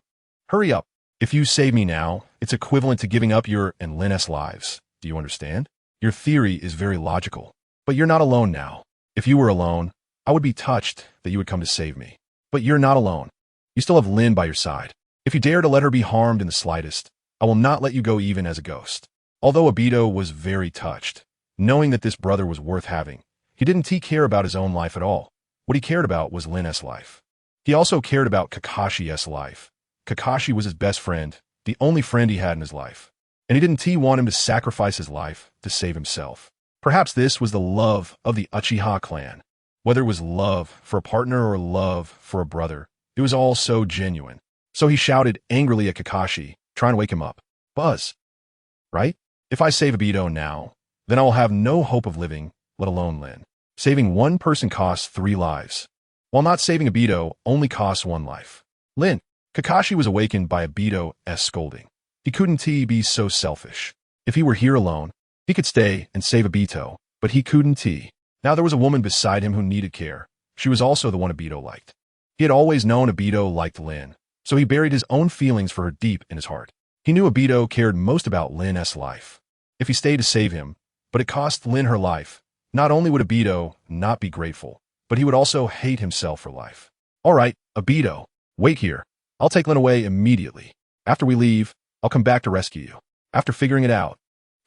Hurry up. If you save me now, it's equivalent to giving up your and Lin's lives. Do you understand? Your theory is very logical. But you're not alone now. If you were alone, I would be touched that you would come to save me. But you're not alone. You still have Lin by your side. If you dare to let her be harmed in the slightest, I will not let you go even as a ghost. Although Obito was very touched, knowing that this brother was worth having, he didn't care about his own life at all. What he cared about was Lin's life. He also cared about Kakashi's life. Kakashi was his best friend, the only friend he had in his life. And he didn't want him to sacrifice his life to save himself. Perhaps this was the love of the Uchiha clan. Whether it was love for a partner or love for a brother, it was all so genuine. So he shouted angrily at Kakashi, trying to wake him up. Buzz. Right? If I save Obito now, then I will have no hope of living, let alone Lin. Saving one person costs 3 lives, while not saving Obito only costs 1 life. Lin. Kakashi was awakened by Obito's scolding. He couldn't be so selfish. If he were here alone, he could stay and save Obito, but he couldn't. Now there was a woman beside him who needed care. She was also the one Obito liked. He had always known Obito liked Lin, so he buried his own feelings for her deep in his heart. He knew Obito cared most about Lin's life. If he stayed to save him, but it cost Lin her life, not only would Obito not be grateful, but he would also hate himself for life. All right, Obito, wait here. I'll take Lin away immediately. After we leave, I'll come back to rescue you. After figuring it out,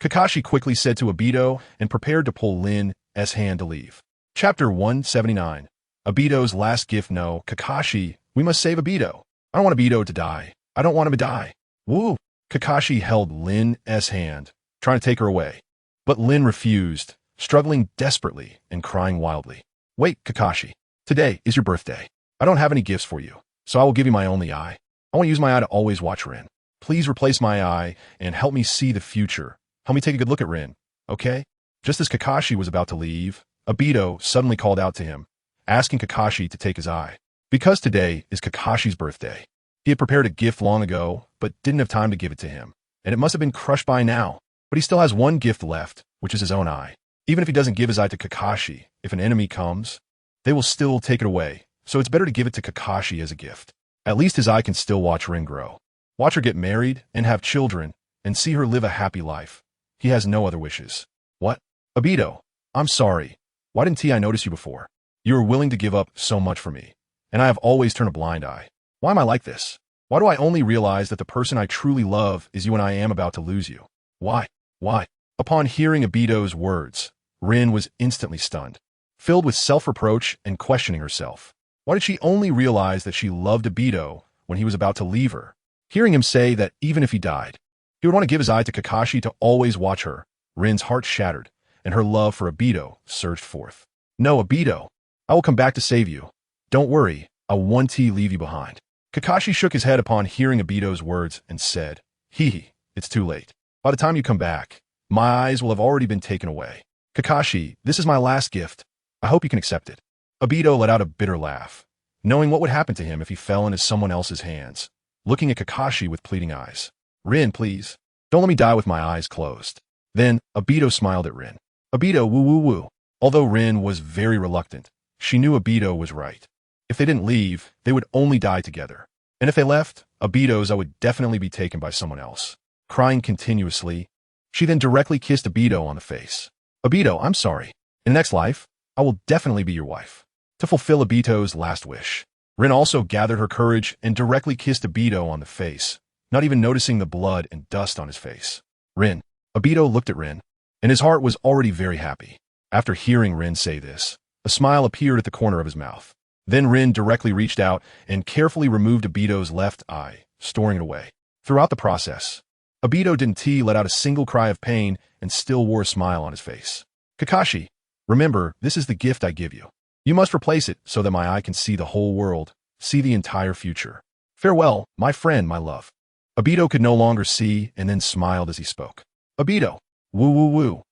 Kakashi quickly said to Obito and prepared to pull Lin's hand to leave. Chapter 179. Obito's last gift. No, Kakashi, we must save Obito. I don't want Obito to die. I don't want him to die. Woo! Kakashi held Lin's hand, trying to take her away. But Lin refused, struggling desperately and crying wildly. Wait, Kakashi. Today is your birthday. I don't have any gifts for you, so I will give you my only eye. I want to use my eye to always watch Rin. Please replace my eye and help me see the future. Help me take a good look at Rin, okay? Just as Kakashi was about to leave, Obito suddenly called out to him, asking Kakashi to take his eye. Because today is Kakashi's birthday. He had prepared a gift long ago, but didn't have time to give it to him, and it must have been crushed by now. But he still has one gift left, which is his own eye. Even if he doesn't give his eye to Kakashi, if an enemy comes, they will still take it away, so it's better to give it to Kakashi as a gift. At least his eye can still watch Rin grow. Watch her get married and have children, and see her live a happy life. He has no other wishes. What? Obito, I'm sorry. Why didn't I notice you before? You were willing to give up so much for me, and I have always turned a blind eye. Why am I like this? Why do I only realize that the person I truly love is you and I am about to lose you? Why? Why? Upon hearing Obito's words, Rin was instantly stunned, filled with self-reproach and questioning herself. Why did she only realize that she loved Obito when he was about to leave her? Hearing him say that even if he died, he would want to give his eye to Kakashi to always watch her, Rin's heart shattered, and her love for Obito surged forth. No, Obito, I will come back to save you. Don't worry, I won't leave you behind. Kakashi shook his head upon hearing Obito's words and said, it's too late. By the time you come back, my eyes will have already been taken away. Kakashi, this is my last gift. I hope you can accept it. Obito let out a bitter laugh, knowing what would happen to him if he fell into someone else's hands, looking at Kakashi with pleading eyes. Rin, please, don't let me die with my eyes closed. Then, Obito smiled at Rin. Obito, woo. Although Rin was very reluctant, she knew Obito was right. If they didn't leave, they would only die together. And if they left, Obito's eye would definitely be taken by someone else. Crying continuously, she then directly kissed Obito on the face. Obito, I'm sorry. In the next life, I will definitely be your wife. To fulfill Obito's last wish, Rin also gathered her courage and directly kissed Obito on the face, not even noticing the blood and dust on his face. Rin. Obito looked at Rin, and his heart was already very happy. After hearing Rin say this, a smile appeared at the corner of his mouth. Then Rin directly reached out and carefully removed Obito's left eye, storing it away. Throughout the process, Obito didn't let out a single cry of pain and still wore a smile on his face. Kakashi, remember, this is the gift I give you. You must replace it so that my eye can see the whole world, see the entire future. Farewell, my friend, my love. Obito could no longer see and then smiled as he spoke. Obito, woo.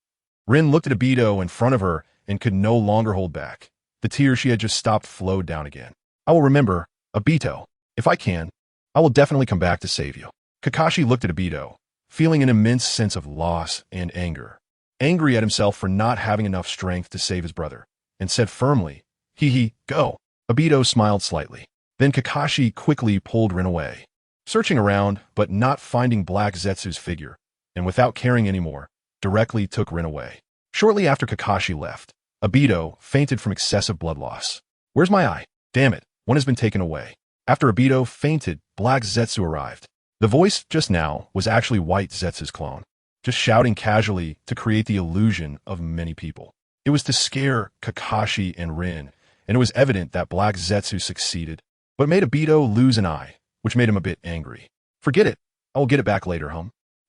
Rin looked at Obito in front of her and could no longer hold back. The tears she had just stopped flowed down again. I will remember, Obito. If I can, I will definitely come back to save you. Kakashi looked at Obito, feeling an immense sense of loss and anger. Angry at himself for not having enough strength to save his brother, and said firmly, go. Obito smiled slightly. Then Kakashi quickly pulled Rin away. Searching around, but not finding Black Zetsu's figure, and without caring anymore, directly took Rin away. Shortly after Kakashi left, Obito fainted from excessive blood loss. Where's my eye? Damn it, one has been taken away. After Obito fainted, Black Zetsu arrived. The voice just now was actually White Zetsu's clone, just shouting casually to create the illusion of many people. It was to scare Kakashi and Rin, and it was evident that Black Zetsu succeeded, but made Obito lose an eye, which made him a bit angry. Forget it, I will get it back later,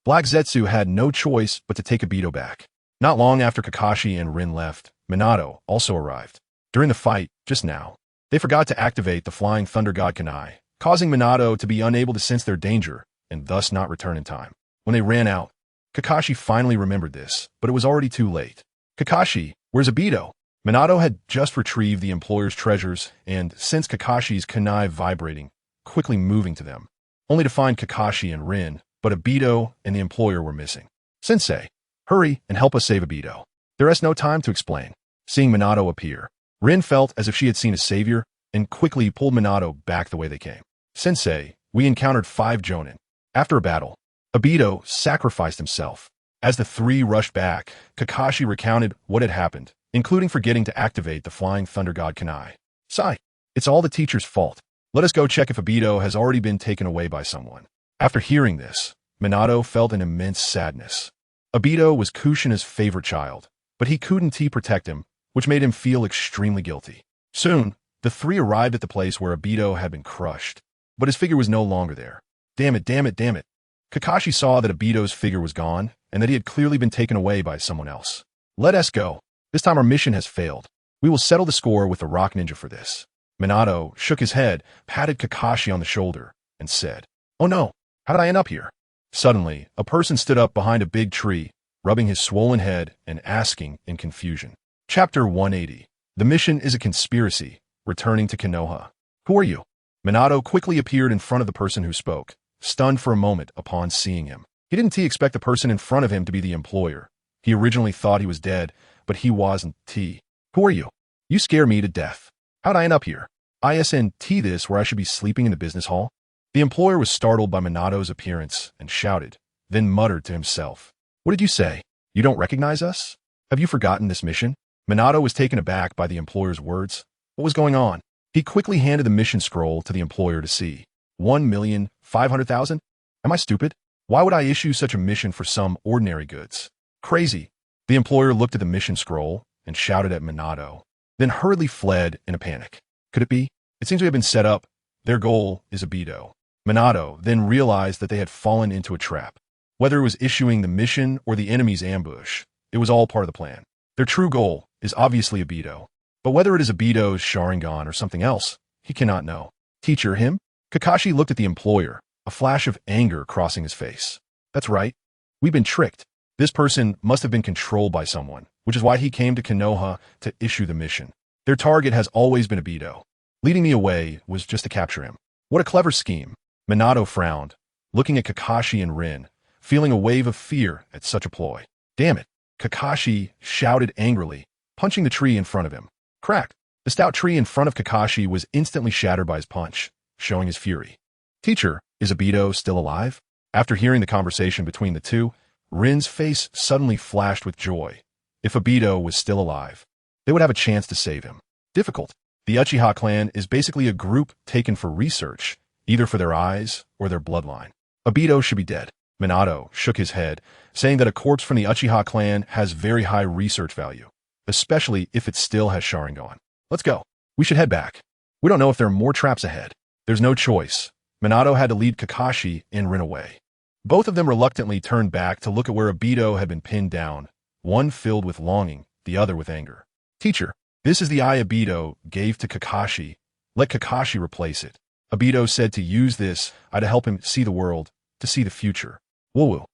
Black Zetsu had no choice but to take Obito back. Not long after Kakashi and Rin left, Minato also arrived. During the fight, just now, they forgot to activate the Flying Thunder God Kunai, causing Minato to be unable to sense their danger and thus not return in time. When they ran out, Kakashi finally remembered this, but it was already too late. Kakashi, where's Obito? Minato had just retrieved the employer's treasures and sensed Kakashi's kunai vibrating, quickly moving to them, only to find Kakashi and Rin, but Obito and the employer were missing. Sensei, hurry and help us save Obito. There is no time to explain. Seeing Minato appear, Rin felt as if she had seen a savior and quickly pulled Minato back the way they came. Sensei, we encountered 5 Jonin. After a battle, Obito sacrificed himself. As the 3 rushed back, Kakashi recounted what had happened, including forgetting to activate the Flying Thunder God Kunai. Sigh, it's all the teacher's fault. Let us go check if Obito has already been taken away by someone. After hearing this, Minato felt an immense sadness. Obito was Kushina's favorite child, but he couldn't protect him, which made him feel extremely guilty. Soon, the 3 arrived at the place where Obito had been crushed, but his figure was no longer there. Damn it, damn it, damn it. Kakashi saw that Obito's figure was gone, and that he had clearly been taken away by someone else. Let us go. This time our mission has failed. We will settle the score with the Rock Ninja for this. Minato shook his head, patted Kakashi on the shoulder, and said, Oh no, how did I end up here? Suddenly, a person stood up behind a big tree, rubbing his swollen head and asking in confusion. Chapter 180. The mission is a conspiracy, returning to Konoha. Who are you? Minato quickly appeared in front of the person who spoke, stunned for a moment upon seeing him. He didn't expect the person in front of him to be the employer. He originally thought he was dead, but he wasn't. Who are you? You scare me to death. How'd I end up here? Isn't this where I should be sleeping in the business hall? The employer was startled by Minato's appearance and shouted, then muttered to himself. What did you say? You don't recognize us? Have you forgotten this mission? Minato was taken aback by the employer's words. What was going on? He quickly handed the mission scroll to the employer to see. 1,500,000? Am I stupid? Why would I issue such a mission for some ordinary goods? Crazy. The employer looked at the mission scroll and shouted at Minato, then hurriedly fled in a panic. Could it be? It seems we have been set up. Their goal is Obito. Minato then realized that they had fallen into a trap. Whether it was issuing the mission or the enemy's ambush, it was all part of the plan. Their true goal is obviously Obito. But whether it is Obito's Sharingan or something else, he cannot know. Teacher, him? Kakashi looked at the employer, a flash of anger crossing his face. That's right. We've been tricked. This person must have been controlled by someone, which is why he came to Konoha to issue the mission. Their target has always been Obito. Leading me away was just to capture him. What a clever scheme. Minato frowned, looking at Kakashi and Rin, feeling a wave of fear at such a ploy. Damn it. Kakashi shouted angrily, punching the tree in front of him. Crack! The stout tree in front of Kakashi was instantly shattered by his punch, showing his fury. Teacher, is Obito still alive? After hearing the conversation between the two, Rin's face suddenly flashed with joy. If Obito was still alive, they would have a chance to save him. Difficult. The Uchiha clan is basically a group taken for research, either for their eyes or their bloodline. Obito should be dead. Minato shook his head, saying that a corpse from the Uchiha clan has very high research value, especially if it still has Sharingan. Let's go. We should head back. We don't know if there are more traps ahead. There's no choice. Minato had to lead Kakashi and Rin away. Both of them reluctantly turned back to look at where Obito had been pinned down, one filled with longing, the other with anger. Teacher, this is the eye Obito gave to Kakashi. Let Kakashi replace it. Obito said to use this eye to help him see the world, to see the future. Woo-woo.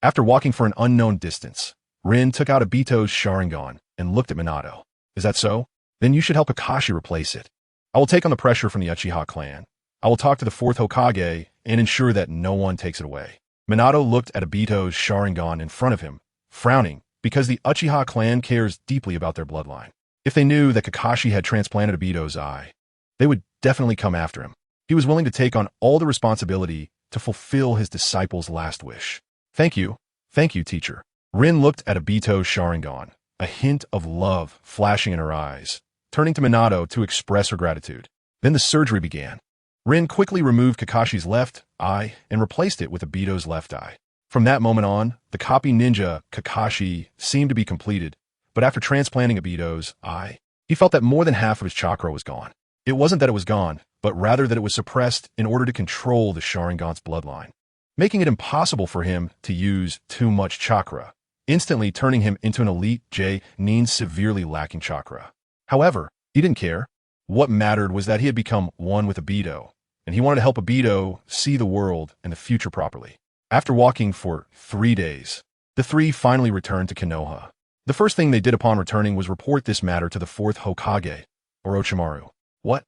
After walking for an unknown distance, Rin took out Obito's Sharingan and looked at Minato. Is that so? Then you should help Kakashi replace it. I will take on the pressure from the Uchiha clan. I will talk to the 4th Hokage and ensure that no one takes it away. Minato looked at Obito's Sharingan in front of him, frowning, because the Uchiha clan cares deeply about their bloodline. If they knew that Kakashi had transplanted Obito's eye, they would definitely come after him. He was willing to take on all the responsibility to fulfill his disciple's last wish. Thank you, teacher. Rin looked at Obito's Sharingan, a hint of love flashing in her eyes, turning to Minato to express her gratitude. Then the surgery began. Rin quickly removed Kakashi's left eye and replaced it with Obito's left eye. From that moment on, the copy ninja Kakashi seemed to be completed, but after transplanting Obito's eye, he felt that more than half of his chakra was gone. It wasn't that it was gone, but rather that it was suppressed in order to control the Sharingan's bloodline, making it impossible for him to use too much chakra, instantly turning him into an elite Nin severely lacking chakra. However, he didn't care. What mattered was that he had become one with Obito, and he wanted to help Obito see the world and the future properly. After walking for 3 days, the 3 finally returned to Konoha. The first thing they did upon returning was report this matter to the 4th Hokage, Orochimaru. What?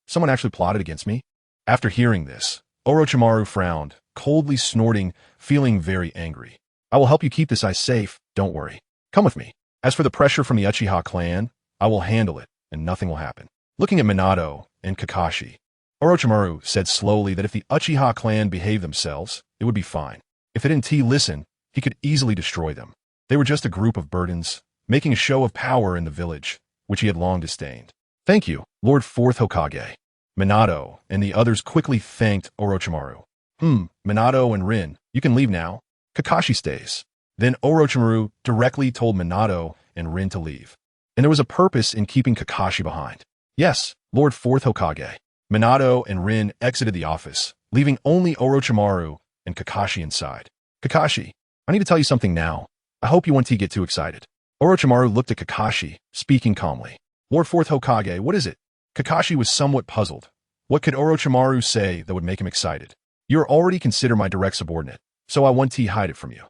Someone actually plotted against me? After hearing this, Orochimaru frowned, coldly snorting, feeling very angry. I will help you keep this eye safe, don't worry. Come with me. As for the pressure from the Uchiha clan, I will handle it, and nothing will happen. Looking at Minato and Kakashi, Orochimaru said slowly that if the Uchiha clan behaved themselves, it would be fine. If they didn't listen, he could easily destroy them. They were just a group of burdens, making a show of power in the village, which he had long disdained. Thank you, Lord Fourth Hokage. Minato and the others quickly thanked Orochimaru. Minato and Rin, you can leave now. Kakashi stays. Then Orochimaru directly told Minato and Rin to leave. And there was a purpose in keeping Kakashi behind. Yes, Lord Fourth Hokage. Minato and Rin exited the office, leaving only Orochimaru and Kakashi inside. Kakashi, I need to tell you something now. I hope you won't get too excited. Orochimaru looked at Kakashi, speaking calmly. Lord Fourth Hokage, what is it? Kakashi was somewhat puzzled. What could Orochimaru say that would make him excited? You are already considered my direct subordinate, so I won't hide it from you.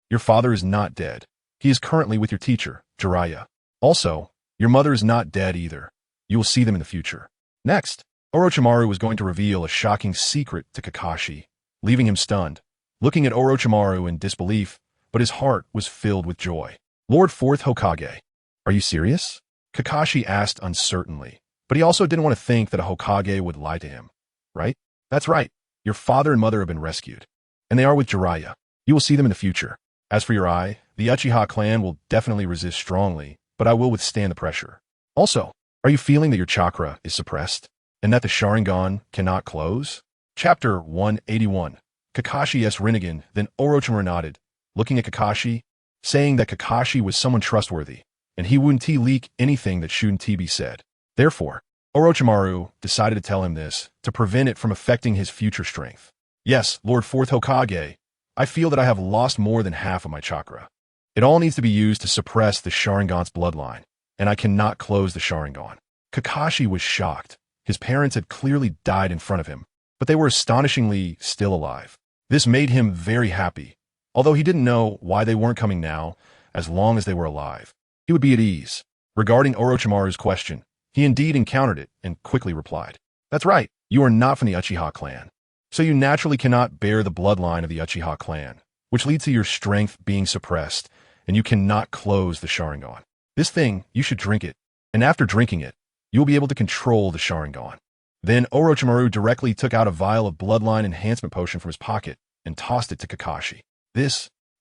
Your father is not dead. He is currently with your teacher, Jiraiya. Also, your mother is not dead either. You will see them in the future. Next, Orochimaru was going to reveal a shocking secret to Kakashi, leaving him stunned, looking at Orochimaru in disbelief, but his heart was filled with joy. Lord Fourth Hokage, are you serious? Kakashi asked uncertainly, but he also didn't want to think that a Hokage would lie to him, right? That's right. Your father and mother have been rescued, and they are with Jiraiya. You will see them in the future. As for your eye, the Uchiha clan will definitely resist strongly, but I will withstand the pressure. Also, are you feeling that your chakra is suppressed, and that the Sharingan cannot close? Chapter 181. Kakashi's Rinnegan. Then Orochimaru nodded, looking at Kakashi, saying that Kakashi was someone trustworthy, and he wouldn't leak anything that shouldn't be said. Therefore, Orochimaru decided to tell him this to prevent it from affecting his future strength. Yes, Lord Fourth Hokage, I feel that I have lost more than half of my chakra. It all needs to be used to suppress the Sharingan's bloodline, and I cannot close the Sharingan. Kakashi was shocked. His parents had clearly died in front of him, but they were astonishingly still alive. This made him very happy, although he didn't know why they weren't coming now. As long as they were alive, he would be at ease. Regarding Orochimaru's question, he indeed encountered it and quickly replied, That's right, you are not from the Uchiha clan, so you naturally cannot bear the bloodline of the Uchiha clan, which leads to your strength being suppressed, and you cannot close the Sharingan. This thing, you should drink it, and after drinking it, you will be able to control the Sharingan. Then Orochimaru directly took out a vial of bloodline enhancement potion from his pocket and tossed it to Kakashi.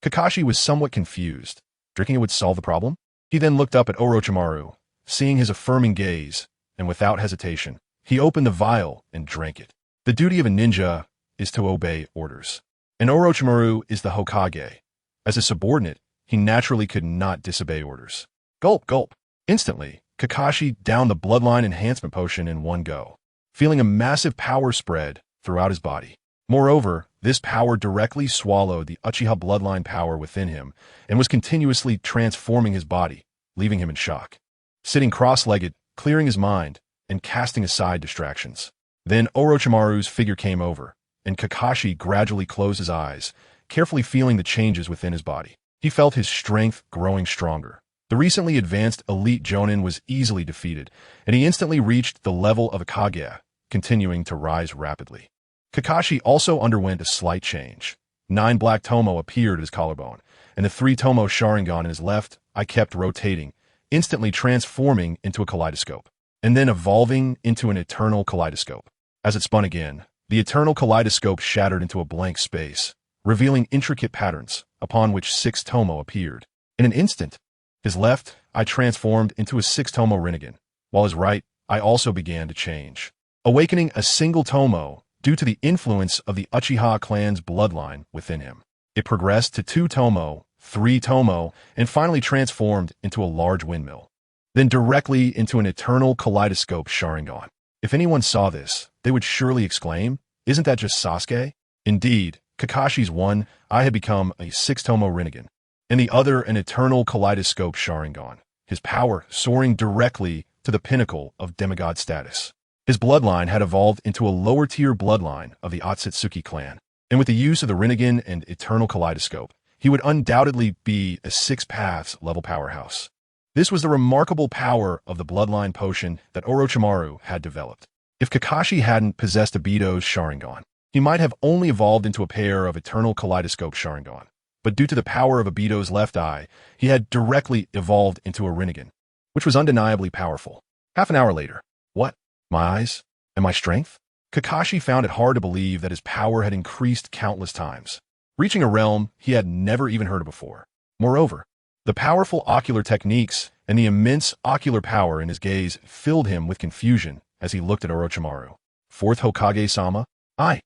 Kakashi was somewhat confused. Drinking it would solve the problem? He then looked up at Orochimaru, seeing his affirming gaze, and without hesitation, he opened the vial and drank it. The duty of a ninja is to obey orders, and Orochimaru is the Hokage. As a subordinate, he naturally could not disobey orders. Gulp, gulp. Instantly, Kakashi downed the bloodline enhancement potion in one go, feeling a massive power spread throughout his body. Moreover, this power directly swallowed the Uchiha bloodline power within him and was continuously transforming his body, leaving him in shock. Sitting cross-legged, clearing his mind, and casting aside distractions. Then Orochimaru's figure came over, and Kakashi gradually closed his eyes, carefully feeling the changes within his body. He felt his strength growing stronger. The recently advanced elite Jonin was easily defeated, and he instantly reached the level of a Kage, continuing to rise rapidly. Kakashi also underwent a slight change. 9 black tomo appeared at his collarbone, and the 3 tomo Sharingan in his left eye kept rotating, instantly transforming into a kaleidoscope, and then evolving into an eternal kaleidoscope. As it spun again, the eternal kaleidoscope shattered into a blank space, revealing intricate patterns, upon which 6 tomo appeared. In an instant, his left eye transformed into a 6 tomo Rinnegan, while his right eye also began to change, awakening a single tomo due to the influence of the Uchiha clan's bloodline within him. It progressed to 2 tomo, 3 tomo, and finally transformed into a large windmill, then directly into an eternal kaleidoscope Sharingan. If anyone saw this, they would surely exclaim, "Isn't that just Sasuke?" Indeed, Kakashi's one eye had become a 6 tomo Rinnegan, and the other an eternal kaleidoscope Sharingan, his power soaring directly to the pinnacle of demigod status. His bloodline had evolved into a lower-tier bloodline of the Otsutsuki clan, and with the use of the Rinnegan and Eternal Kaleidoscope, he would undoubtedly be a 6 paths level powerhouse. This was the remarkable power of the bloodline potion that Orochimaru had developed. If Kakashi hadn't possessed Obito's Sharingan, he might have only evolved into a pair of Eternal Kaleidoscope Sharingan. but due to the power of Obito's left eye, he had directly evolved into a Rinnegan, which was undeniably powerful. Half an hour later. What? My eyes? And my strength? Kakashi found it hard to believe that his power had increased countless times, reaching a realm he had never even heard of before. Moreover, the powerful ocular techniques and the immense ocular power in his gaze filled him with confusion as he looked at Orochimaru. Fourth Hokage-sama? I.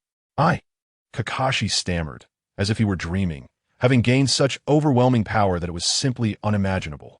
Kakashi stammered, as if he were dreaming, having gained such overwhelming power that it was simply unimaginable.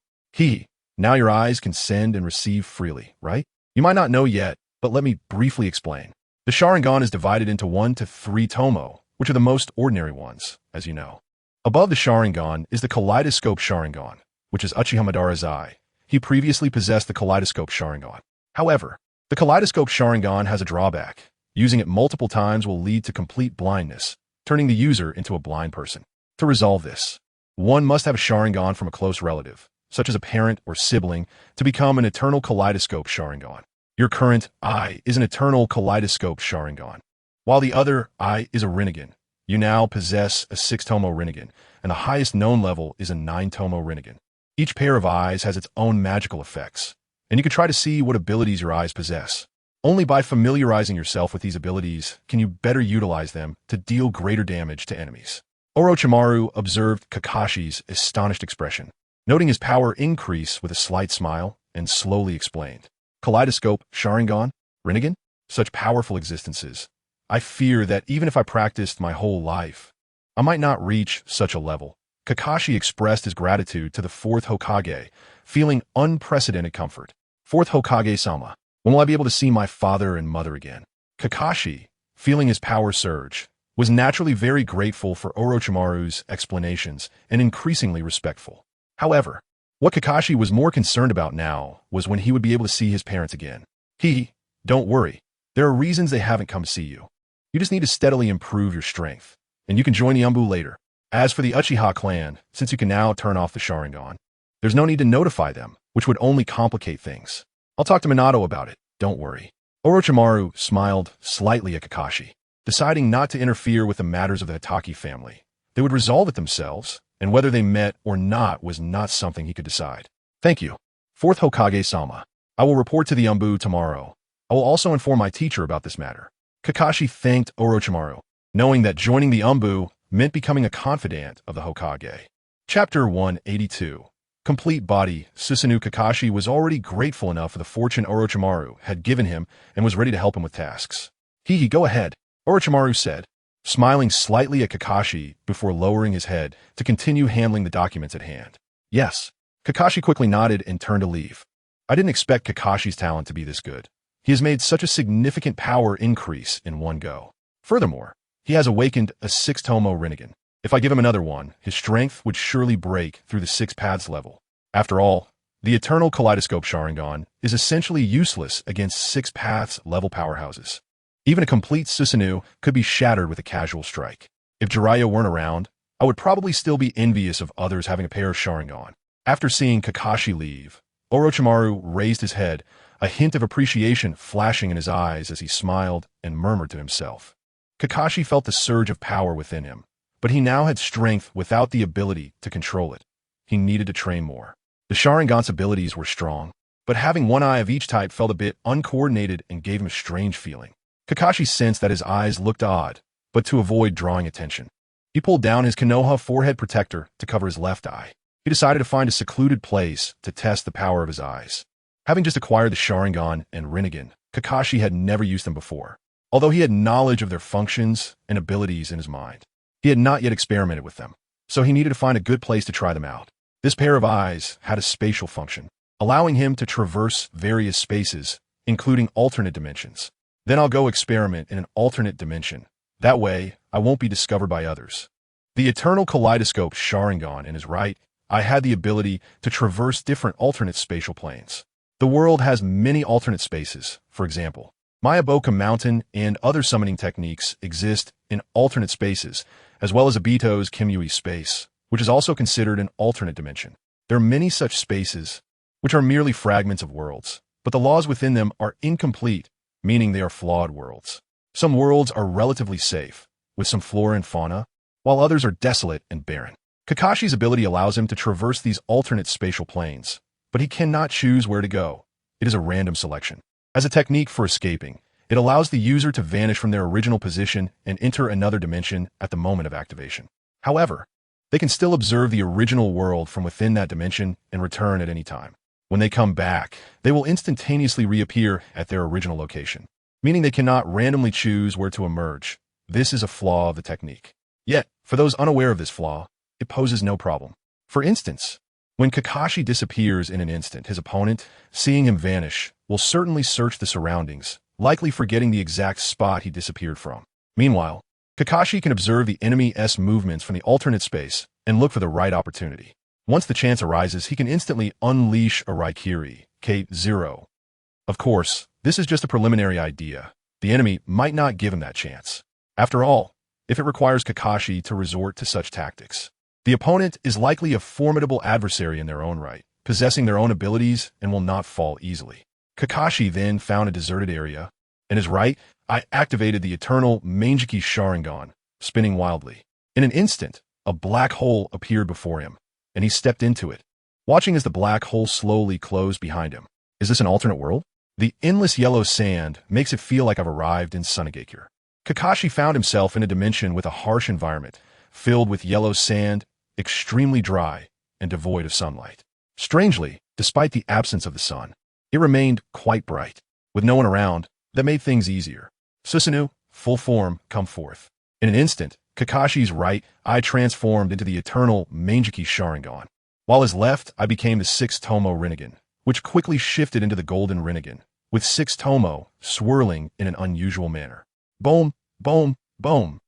Now your eyes can send and receive freely, right? You might not know yet, but let me briefly explain. The Sharingan is divided into 1 to 3 tomo, which are the most ordinary ones, as you know. Above the Sharingan is the Kaleidoscope Sharingan, which is Uchiha Madara's eye. He previously possessed the Kaleidoscope Sharingan. However, the Kaleidoscope Sharingan has a drawback. Using it multiple times will lead to complete blindness, turning the user into a blind person. To resolve this, one must have a Sharingan from a close relative, such as a parent or sibling, to become an Eternal Kaleidoscope Sharingan. Your current eye is an Eternal Kaleidoscope Sharingan, while the other eye is a Rinnegan. You now possess a 6-tomo Rinnegan, and the highest known level is a 9-tomo Rinnegan. Each pair of eyes has its own magical effects, and you can try to see what abilities your eyes possess. Only by familiarizing yourself with these abilities can you better utilize them to deal greater damage to enemies. Orochimaru observed Kakashi's astonished expression, noting his power increase with a slight smile, and slowly explained. Kaleidoscope, Sharingan, Rinnegan? Such powerful existences. I fear that even if I practiced my whole life, I might not reach such a level. Kakashi expressed his gratitude to the 4th Hokage, feeling unprecedented comfort. 4th Hokage-sama, when will I be able to see my father and mother again? Kakashi, feeling his power surge, was naturally very grateful for Orochimaru's explanations and increasingly respectful. However, what Kakashi was more concerned about now was when he would be able to see his parents again. Don't worry. There are reasons they haven't come to see you. You just need to steadily improve your strength, and you can join the Umbu later. As for the Uchiha clan, since you can now turn off the Sharingan, there's no need to notify them, which would only complicate things. I'll talk to Minato about it, don't worry. Orochimaru smiled slightly at Kakashi, deciding not to interfere with the matters of the Hitaki family. They would resolve it themselves, and whether they met or not was not something he could decide. Thank you. 4th Hokage-sama. I will report to the Umbu tomorrow. I will also inform my teacher about this matter. Kakashi thanked Orochimaru, knowing that joining the Umbu meant becoming a confidant of the Hokage. Chapter 182. Complete Body. Susanoo. Kakashi was already grateful enough for the fortune Orochimaru had given him and was ready to help him with tasks. Go ahead, Orochimaru said, smiling slightly at Kakashi before lowering his head to continue handling the documents at hand. Yes. Kakashi quickly nodded and turned to leave. I didn't expect Kakashi's talent to be this good. He has made such a significant power increase in one go. Furthermore, he has awakened a 6-tomo Rinnegan. If I give him another one, his strength would surely break through the 6 paths level. After all, the Eternal Kaleidoscope Sharingan is essentially useless against 6 paths level powerhouses. Even a complete Susanoo could be shattered with a casual strike. If Jiraiya weren't around, I would probably still be envious of others having a pair of Sharingan. After seeing Kakashi leave, Orochimaru raised his head, a hint of appreciation flashing in his eyes as he smiled and murmured to himself. Kakashi felt the surge of power within him, but he now had strength without the ability to control it. He needed to train more. The Sharingan's abilities were strong, but having one eye of each type felt a bit uncoordinated and gave him a strange feeling. Kakashi sensed that his eyes looked odd, but to avoid drawing attention, he pulled down his Konoha forehead protector to cover his left eye. He decided to find a secluded place to test the power of his eyes. Having just acquired the Sharingan and Rinnegan, Kakashi had never used them before. Although he had knowledge of their functions and abilities in his mind, he had not yet experimented with them, so he needed to find a good place to try them out. This pair of eyes had a spatial function, allowing him to traverse various spaces, including alternate dimensions. Then I'll go experiment in an alternate dimension. That way, I won't be discovered by others. The Eternal Kaleidoscope Sharingan in his right eye had the ability to traverse different alternate spatial planes. The world has many alternate spaces. For example, Mayaboka Mountain and other summoning techniques exist in alternate spaces, as well as Obito's Kamui space, which is also considered an alternate dimension. There are many such spaces, which are merely fragments of worlds, but the laws within them are incomplete, meaning they are flawed worlds. Some worlds are relatively safe, with some flora and fauna, while others are desolate and barren. Kakashi's ability allows him to traverse these alternate spatial planes, but he cannot choose where to go. It is a random selection. As a technique for escaping, it allows the user to vanish from their original position and enter another dimension at the moment of activation. However, they can still observe the original world from within that dimension and return at any time. When they come back, they will instantaneously reappear at their original location, meaning they cannot randomly choose where to emerge. This is a flaw of the technique. Yet, for those unaware of this flaw, it poses no problem. For instance, when Kakashi disappears in an instant, his opponent, seeing him vanish, will certainly search the surroundings, likely forgetting the exact spot he disappeared from. Meanwhile, Kakashi can observe the enemy's movements from the alternate space and look for the right opportunity. Once the chance arises, he can instantly unleash a Raikage, K0. Of course, this is just a preliminary idea. The enemy might not give him that chance. After all, if it requires Kakashi to resort to such tactics, the opponent is likely a formidable adversary in their own right, possessing their own abilities and will not fall easily. Kakashi then found a deserted area, and his right eye activated the EternalMS Sharingan, spinning wildly. In an instant, a black hole appeared before him, and he stepped into it, watching as the black hole slowly closed behind him. Is this an alternate world? The endless yellow sand makes it feel like I've arrived in Sunagakure. Kakashi found himself in a dimension with a harsh environment, filled with yellow sand, extremely dry, and devoid of sunlight. Strangely, despite the absence of the sun, it remained quite bright. With no one around, that made things easier. Susanoo, full form, come forth. In an instant, Kakashi's right eye transformed into the EternalMS Sharingan, while his left eye became the 6 Tomo Rinnegan, which quickly shifted into the Golden Rinnegan, with 6 Tomo swirling in an unusual manner. Boom, boom, boom.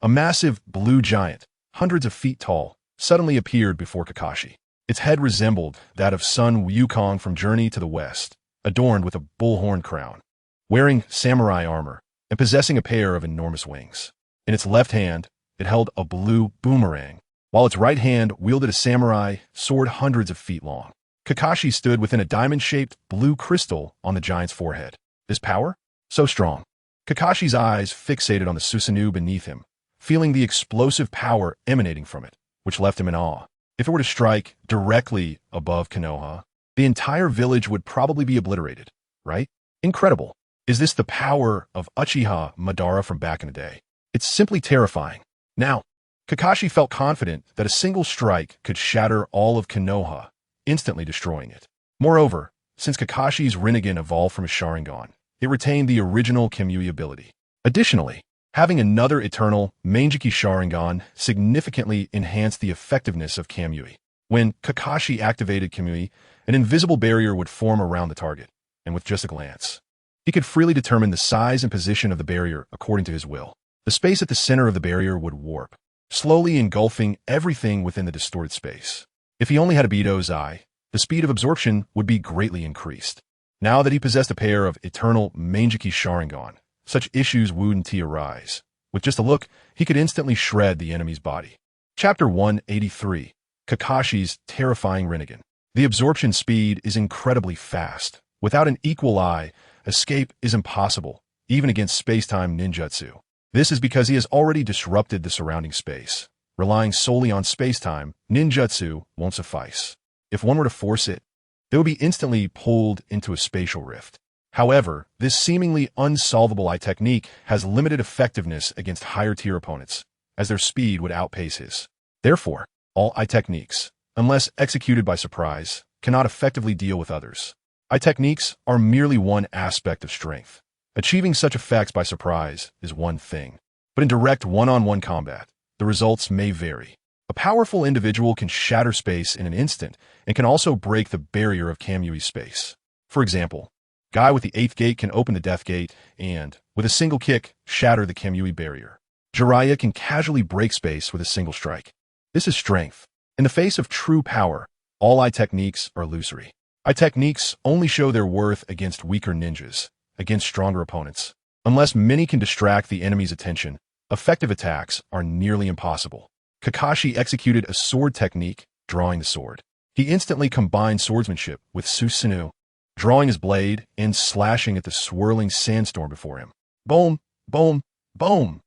A massive blue giant, hundreds of feet tall, suddenly appeared before Kakashi. Its head resembled that of Sun Wukong from Journey to the West, adorned with a bullhorn crown, wearing samurai armor, and possessing a pair of enormous wings. In its left hand, it held a blue boomerang, while its right hand wielded a samurai sword hundreds of feet long. Kakashi stood within a diamond-shaped blue crystal on the giant's forehead. His power? So strong. Kakashi's eyes fixated on the Susanoo beneath him, feeling the explosive power emanating from it, which left him in awe. If it were to strike directly above Konoha, the entire village would probably be obliterated, right? Incredible. Is this the power of Uchiha Madara from back in the day? It's simply terrifying. Now, Kakashi felt confident that a single strike could shatter all of Konoha, instantly destroying it. Moreover, since Kakashi's Rinnegan evolved from a Sharingan, it retained the original Kamui ability. Additionally, having another EternalMS Sharingan significantly enhanced the effectiveness of Kamui. When Kakashi activated Kamui, an invisible barrier would form around the target, and with just a glance, he could freely determine the size and position of the barrier according to his will. The space at the center of the barrier would warp, slowly engulfing everything within the distorted space. If he only had a Beidou's eye, the speed of absorption would be greatly increased. Now that he possessed a pair of EternalMS Sharingan, such issues wouldn't arise. With just a look, he could instantly shred the enemy's body. Chapter 183. Kakashi's Terrifying Rinnegan. The absorption speed is incredibly fast. Without an equal eye, escape is impossible, even against space-time ninjutsu. This is because he has already disrupted the surrounding space. Relying solely on space-time, ninjutsu won't suffice. If one were to force it, they would be instantly pulled into a spatial rift. However, this seemingly unsolvable eye technique has limited effectiveness against higher-tier opponents, as their speed would outpace his. Therefore, all eye techniques, unless executed by surprise, cannot effectively deal with others. Eye techniques are merely one aspect of strength. Achieving such effects by surprise is one thing, but in direct one-on-one combat, the results may vary. A powerful individual can shatter space in an instant and can also break the barrier of Kamui space. For example, Guy with the 8th gate can open the Death Gate and, with a single kick, shatter the Kamui barrier. Jiraiya can casually break space with a single strike. This is strength. In the face of true power, all eye techniques are illusory. Eye techniques only show their worth against weaker ninjas, against stronger opponents. Unless many can distract the enemy's attention, effective attacks are nearly impossible. Kakashi executed a sword technique, drawing the sword. He instantly combined swordsmanship with Susanoo, drawing his blade and slashing at the swirling sandstorm before him. Boom, boom, boom!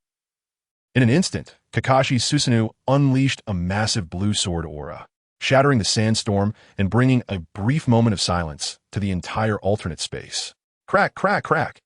In an instant, Kakashi's Susanoo unleashed a massive blue sword aura, shattering the sandstorm and bringing a brief moment of silence to the entire alternate space. Crack, crack, crack.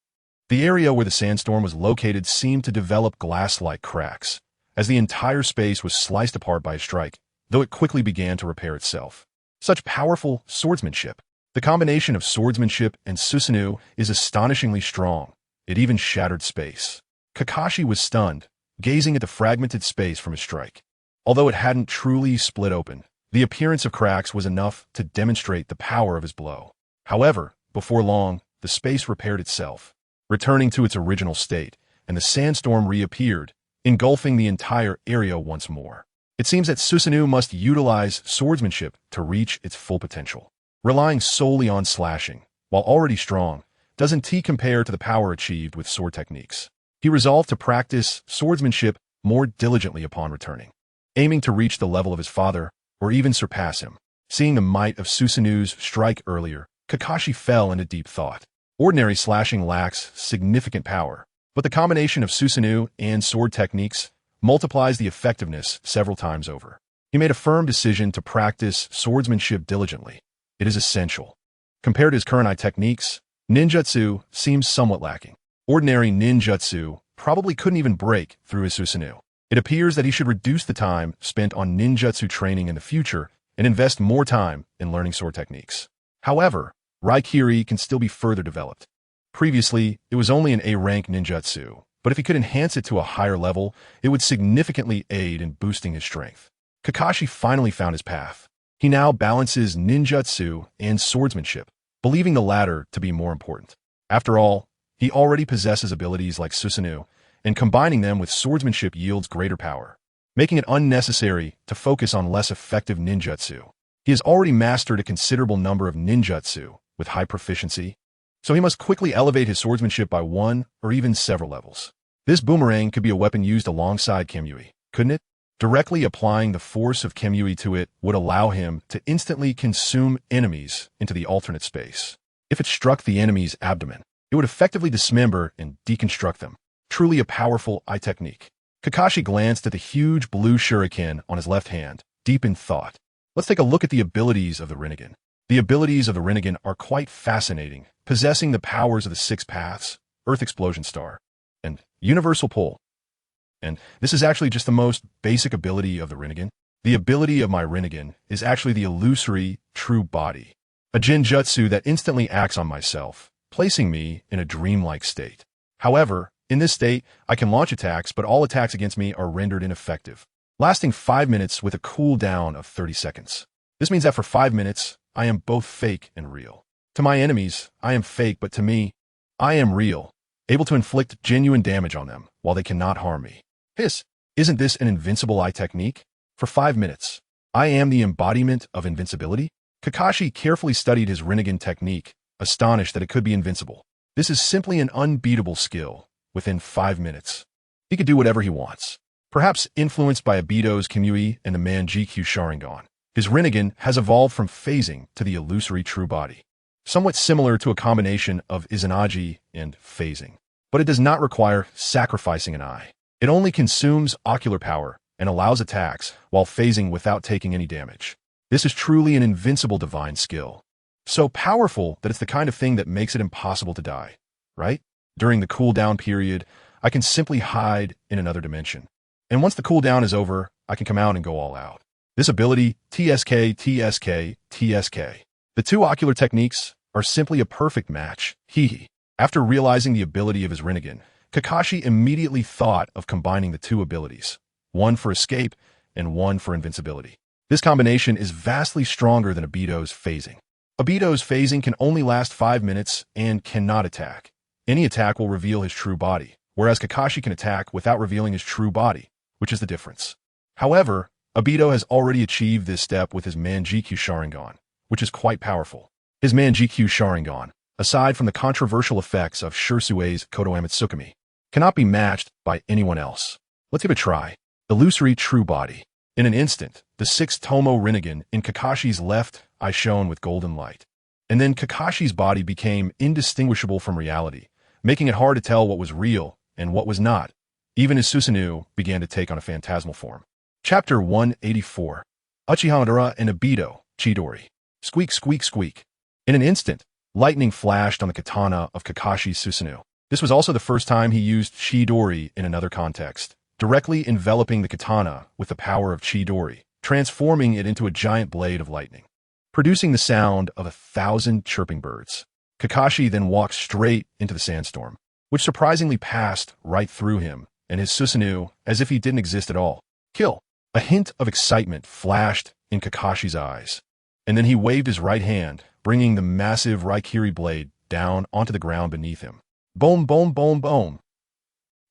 The area where the sandstorm was located seemed to develop glass-like cracks, as the entire space was sliced apart by a strike, though it quickly began to repair itself. Such powerful swordsmanship. The combination of swordsmanship and Susanoo is astonishingly strong. It even shattered space. Kakashi was stunned, gazing at the fragmented space from his strike. Although it hadn't truly split open, the appearance of cracks was enough to demonstrate the power of his blow. However, before long, the space repaired itself, returning to its original state, and the sandstorm reappeared, engulfing the entire area once more. It seems that Susanoo must utilize swordsmanship to reach its full potential. Relying solely on slashing, while already strong, doesn't compare to the power achieved with sword techniques. He resolved to practice swordsmanship more diligently upon returning, aiming to reach the level of his father, or even surpass him. Seeing the might of Susanoo's strike earlier, Kakashi fell into deep thought. Ordinary slashing lacks significant power, but the combination of Susanoo and sword techniques multiplies the effectiveness several times over. He made a firm decision to practice swordsmanship diligently. It is essential. Compared to his kunai techniques, ninjutsu seems somewhat lacking. Ordinary ninjutsu probably couldn't even break through his Susanoo. It appears that he should reduce the time spent on ninjutsu training in the future and invest more time in learning sword techniques. However, Raikage can still be further developed. Previously, it was only an A-rank ninjutsu, but if he could enhance it to a higher level, it would significantly aid in boosting his strength. Kakashi finally found his path. He now balances ninjutsu and swordsmanship, believing the latter to be more important. After all, he already possesses abilities like Susanoo, and combining them with swordsmanship yields greater power, making it unnecessary to focus on less effective ninjutsu. He has already mastered a considerable number of ninjutsu with high proficiency, so he must quickly elevate his swordsmanship by one or even several levels. This boomerang could be a weapon used alongside Kamui, couldn't it? Directly applying the force of Kamui to it would allow him to instantly consume enemies into the alternate space. If it struck the enemy's abdomen, it would effectively dismember and deconstruct them. Truly a powerful eye technique. Kakashi glanced at the huge blue shuriken on his left hand, deep in thought. Let's take a look at the abilities of the Rinnegan. The abilities of the Rinnegan are quite fascinating, possessing the powers of the Six Paths, Earth Explosion Star, and Universal Pull. And this is actually just the most basic ability of the Rinnegan. The ability of my Rinnegan is actually the illusory true body, a genjutsu that instantly acts on myself, placing me in a dreamlike state. However, in this state, I can launch attacks, but all attacks against me are rendered ineffective, lasting 5 minutes with a cooldown of 30 seconds. This means that for 5 minutes, I am both fake and real. To my enemies, I am fake, but to me, I am real, able to inflict genuine damage on them while they cannot harm me. Isn't this an invincible eye technique? For 5 minutes, I am the embodiment of invincibility? Kakashi carefully studied his Rinnegan technique, astonished that it could be invincible. This is simply an unbeatable skill. Within 5 minutes, he could do whatever he wants. Perhaps influenced by Obito's Kamui and the Manjikyu Sharingan, his Rinnegan has evolved from phasing to the illusory true body, somewhat similar to a combination of Izanagi and phasing. But it does not require sacrificing an eye. It only consumes ocular power and allows attacks while phasing without taking any damage. This is truly an invincible divine skill. So powerful that it's the kind of thing that makes it impossible to die, right? During the cooldown period, I can simply hide in another dimension. And once the cooldown is over, I can come out and go all out. This ability, TSK, TSK, TSK. The two ocular techniques are simply a perfect match. Hee. After realizing the ability of his Rinnegan, Kakashi immediately thought of combining the two abilities, one for escape and one for invincibility. This combination is vastly stronger than Obito's phasing. Obito's phasing can only last 5 minutes and cannot attack. Any attack will reveal his true body, whereas Kakashi can attack without revealing his true body, which is the difference. However, Obito has already achieved this step with his Manjikyu Sharingan, which is quite powerful. His Manjikyu Sharingan, aside from the controversial effects of Shursue's Kotoamatsukami, cannot be matched by anyone else. Let's give it a try. Illusory True Body. In an instant, the 6 Tomo Rinnegan in Kakashi's left eye shone with golden light. And then Kakashi's body became indistinguishable from reality, making it hard to tell what was real and what was not. Even his Susanoo began to take on a phantasmal form. Chapter 184. Uchiha Madara and Obito, Chidori. Squeak, squeak, squeak. In an instant, lightning flashed on the katana of Kakashi's Susanoo. This was also the first time he used Chidori in another context, directly enveloping the katana with the power of Chidori, transforming it into a giant blade of lightning, producing the sound of 1,000 chirping birds. Kakashi then walked straight into the sandstorm, which surprisingly passed right through him and his Susanoo as if he didn't exist at all. Kill! A hint of excitement flashed in Kakashi's eyes, and then he waved his right hand, bringing the massive Raikage blade down onto the ground beneath him. Boom, boom, boom, boom.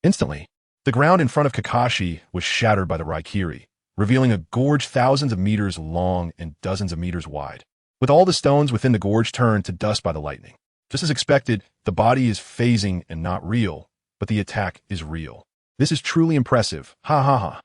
Instantly, the ground in front of Kakashi was shattered by the Raikage, revealing a gorge thousands of meters long and dozens of meters wide, with all the stones within the gorge turned to dust by the lightning. Just as expected, the body is phasing and not real, but the attack is real. This is truly impressive. Ha ha ha.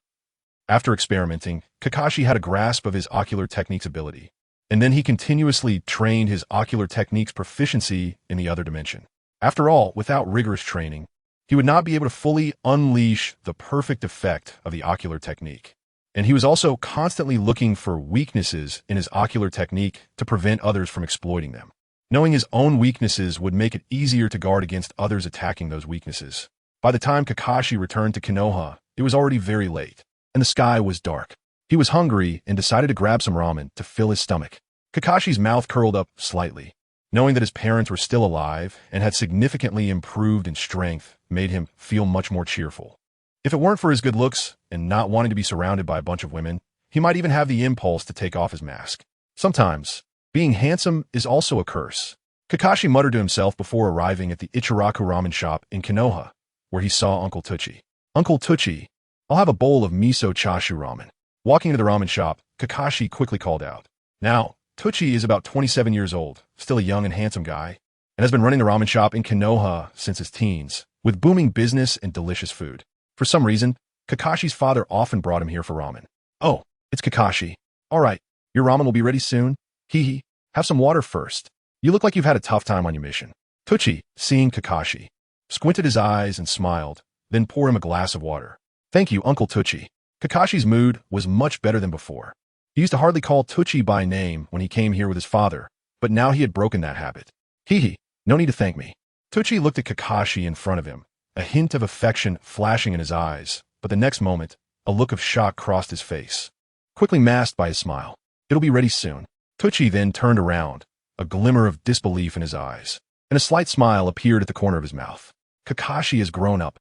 After experimenting, Kakashi had a grasp of his ocular techniques ability, and then he continuously trained his ocular techniques proficiency in the other dimension. After all, without rigorous training, he would not be able to fully unleash the perfect effect of the ocular technique. And he was also constantly looking for weaknesses in his ocular technique to prevent others from exploiting them. Knowing his own weaknesses would make it easier to guard against others attacking those weaknesses. By the time Kakashi returned to Konoha, it was already very late, and the sky was dark. He was hungry and decided to grab some ramen to fill his stomach. Kakashi's mouth curled up slightly. Knowing that his parents were still alive and had significantly improved in strength made him feel much more cheerful. If it weren't for his good looks and not wanting to be surrounded by a bunch of women, he might even have the impulse to take off his mask. Sometimes, being handsome is also a curse. Kakashi muttered to himself before arriving at the Ichiraku ramen shop in Konoha, where he saw Uncle Tucci. Uncle Tucci, I'll have a bowl of miso chashu ramen. Walking into the ramen shop, Kakashi quickly called out. Now, Tucci is about 27 years old, still a young and handsome guy, and has been running the ramen shop in Konoha since his teens, with booming business and delicious food. For some reason, Kakashi's father often brought him here for ramen. Oh, it's Kakashi. All right, your ramen will be ready soon. Hee hee. Have some water first. You look like you've had a tough time on your mission. Tucci, seeing Kakashi, squinted his eyes and smiled, then poured him a glass of water. Thank you, Uncle Tucci. Kakashi's mood was much better than before. He used to hardly call Tucci by name when he came here with his father, but now he had broken that habit. Hee hee, no need to thank me. Tucci looked at Kakashi in front of him, a hint of affection flashing in his eyes, but the next moment, a look of shock crossed his face, quickly masked by his smile. It'll be ready soon. Tucci then turned around, a glimmer of disbelief in his eyes, and a slight smile appeared at the corner of his mouth. Kakashi has grown up.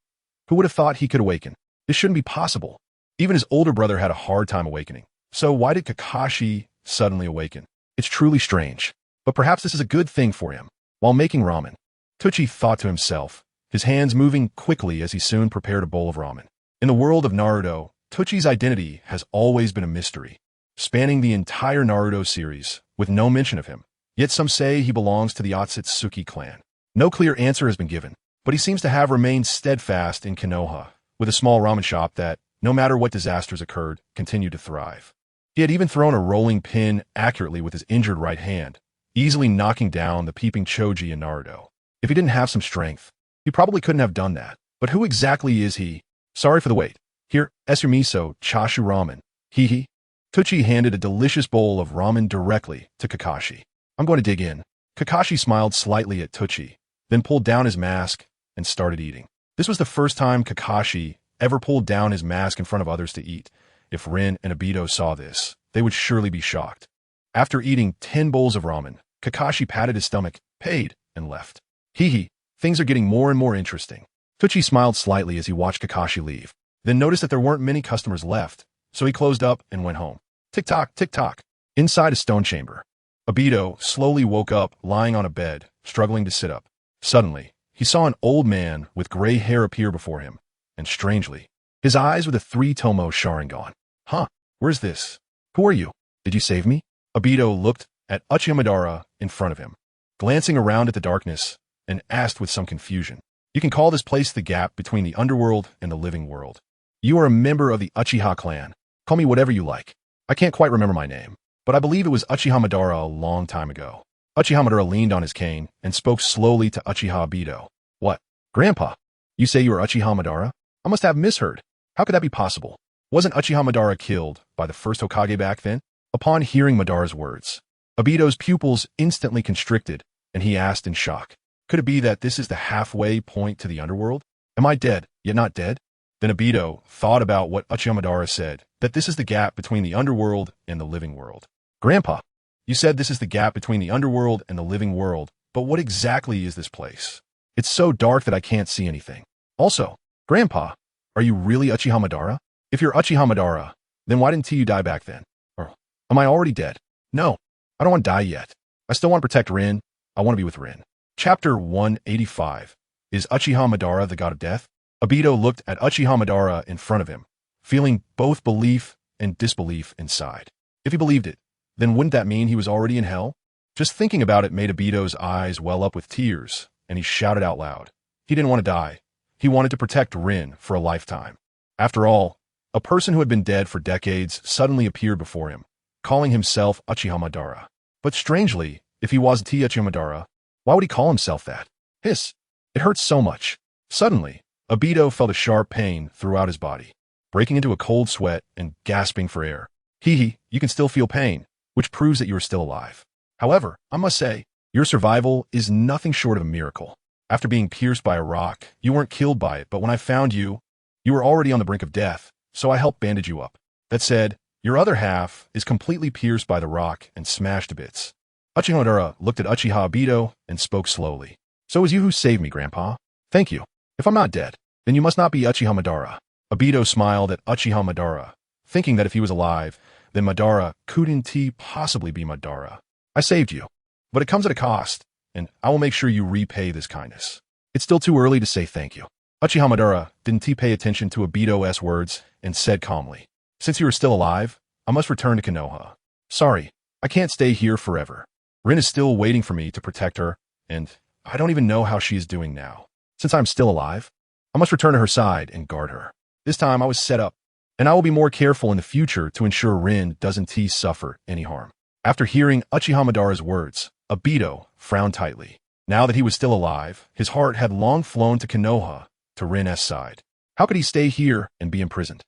Who would have thought he could awaken? This shouldn't be possible. Even his older brother had a hard time awakening. So why did Kakashi suddenly awaken? It's truly strange. But perhaps this is a good thing for him. While making ramen, Tucci thought to himself, his hands moving quickly as he soon prepared a bowl of ramen. In the world of Naruto, Tucci's identity has always been a mystery, spanning the entire Naruto series, with no mention of him. Yet some say he belongs to the Otsutsuki clan. No clear answer has been given, but he seems to have remained steadfast in Konoha, with a small ramen shop that, no matter what disasters occurred, continued to thrive. He had even thrown a rolling pin accurately with his injured right hand, easily knocking down the peeping Choji in Naruto. If he didn't have some strength, he probably couldn't have done that. But who exactly is he? Sorry for the wait. Here, your miso chashu ramen. Hee hee. Tucci handed a delicious bowl of ramen directly to Kakashi. I'm going to dig in. Kakashi smiled slightly at Tucci, then pulled down his mask and started eating. This was the first time Kakashi ever pulled down his mask in front of others to eat. If Rin and Obito saw this, they would surely be shocked. After eating 10 bowls of ramen, Kakashi patted his stomach, paid, and left. Hee hee, things are getting more and more interesting. Tucci smiled slightly as he watched Kakashi leave, then noticed that there weren't many customers left, so he closed up and went home. Tick-tock, tick-tock. Inside a stone chamber, Obito slowly woke up lying on a bed, struggling to sit up. Suddenly, he saw an old man with gray hair appear before him, and strangely, his eyes were the 3-tomo Sharingan. Huh, where's this? Who are you? Did you save me? Obito looked at Uchiha Madara in front of him, glancing around at the darkness, and asked with some confusion. You can call this place the gap between the underworld and the living world. You are a member of the Uchiha clan. Call me whatever you like. I can't quite remember my name, but I believe it was Uchiha Madara a long time ago. Uchiha Madara leaned on his cane and spoke slowly to Uchiha Obito. What? Grandpa, you say you are Uchiha Madara? I must have misheard. How could that be possible? Wasn't Uchiha Madara killed by the first Hokage back then? Upon hearing Madara's words, Obito's pupils instantly constricted, and he asked in shock, could it be that this is the halfway point to the underworld? Am I dead, yet not dead? Then Obito thought about what Uchiha Madara said, that this is the gap between the underworld and the living world. Grandpa, you said this is the gap between the underworld and the living world, but what exactly is this place? It's so dark that I can't see anything. Also, Grandpa, are you really Uchiha Madara? If you're Uchiha Madara, then why didn't you die back then? Or am I already dead? No, I don't want to die yet. I still want to protect Rin. I want to be with Rin. Chapter 185. Is Uchiha Madara the god of death? Obito looked at Uchiha Madara in front of him, feeling both belief and disbelief inside. If he believed it, then wouldn't that mean he was already in hell? Just thinking about it made Obito's eyes well up with tears, and he shouted out loud. He didn't want to die. He wanted to protect Rin for a lifetime. After all, a person who had been dead for decades suddenly appeared before him, calling himself Uchiha Madara. But strangely, if he wasn't Uchiha Madara, why would he call himself that? Hiss! It hurts so much. Suddenly, Obito felt a sharp pain throughout his body, breaking into a cold sweat and gasping for air. Hee, you can still feel pain, which proves that you are still alive. However, I must say, your survival is nothing short of a miracle. After being pierced by a rock, you weren't killed by it, but when I found you, you were already on the brink of death, so I helped bandage you up. That said, your other half is completely pierced by the rock and smashed to bits. Uchiha Madara looked at Uchiha Obito and spoke slowly. So it was you who saved me, Grandpa. Thank you. If I'm not dead, then you must not be Uchiha Madara. Obito smiled at Uchiha Madara, thinking that if he was alive, then Madara couldn't possibly be Madara. I saved you, but it comes at a cost, and I will make sure you repay this kindness. It's still too early to say thank you. Uchiha Madara didn't pay attention to Obito's words and said calmly, since you are still alive, I must return to Konoha. Sorry, I can't stay here forever. Rin is still waiting for me to protect her, and I don't even know how she is doing now. Since I'm still alive, I must return to her side and guard her. This time I was set up, and I will be more careful in the future to ensure Rin doesn't suffer any harm. After hearing Uchiha Madara's words, Obito frowned tightly. Now that he was still alive, his heart had long flown to Konoha, to Rin's side. How could he stay here and be imprisoned?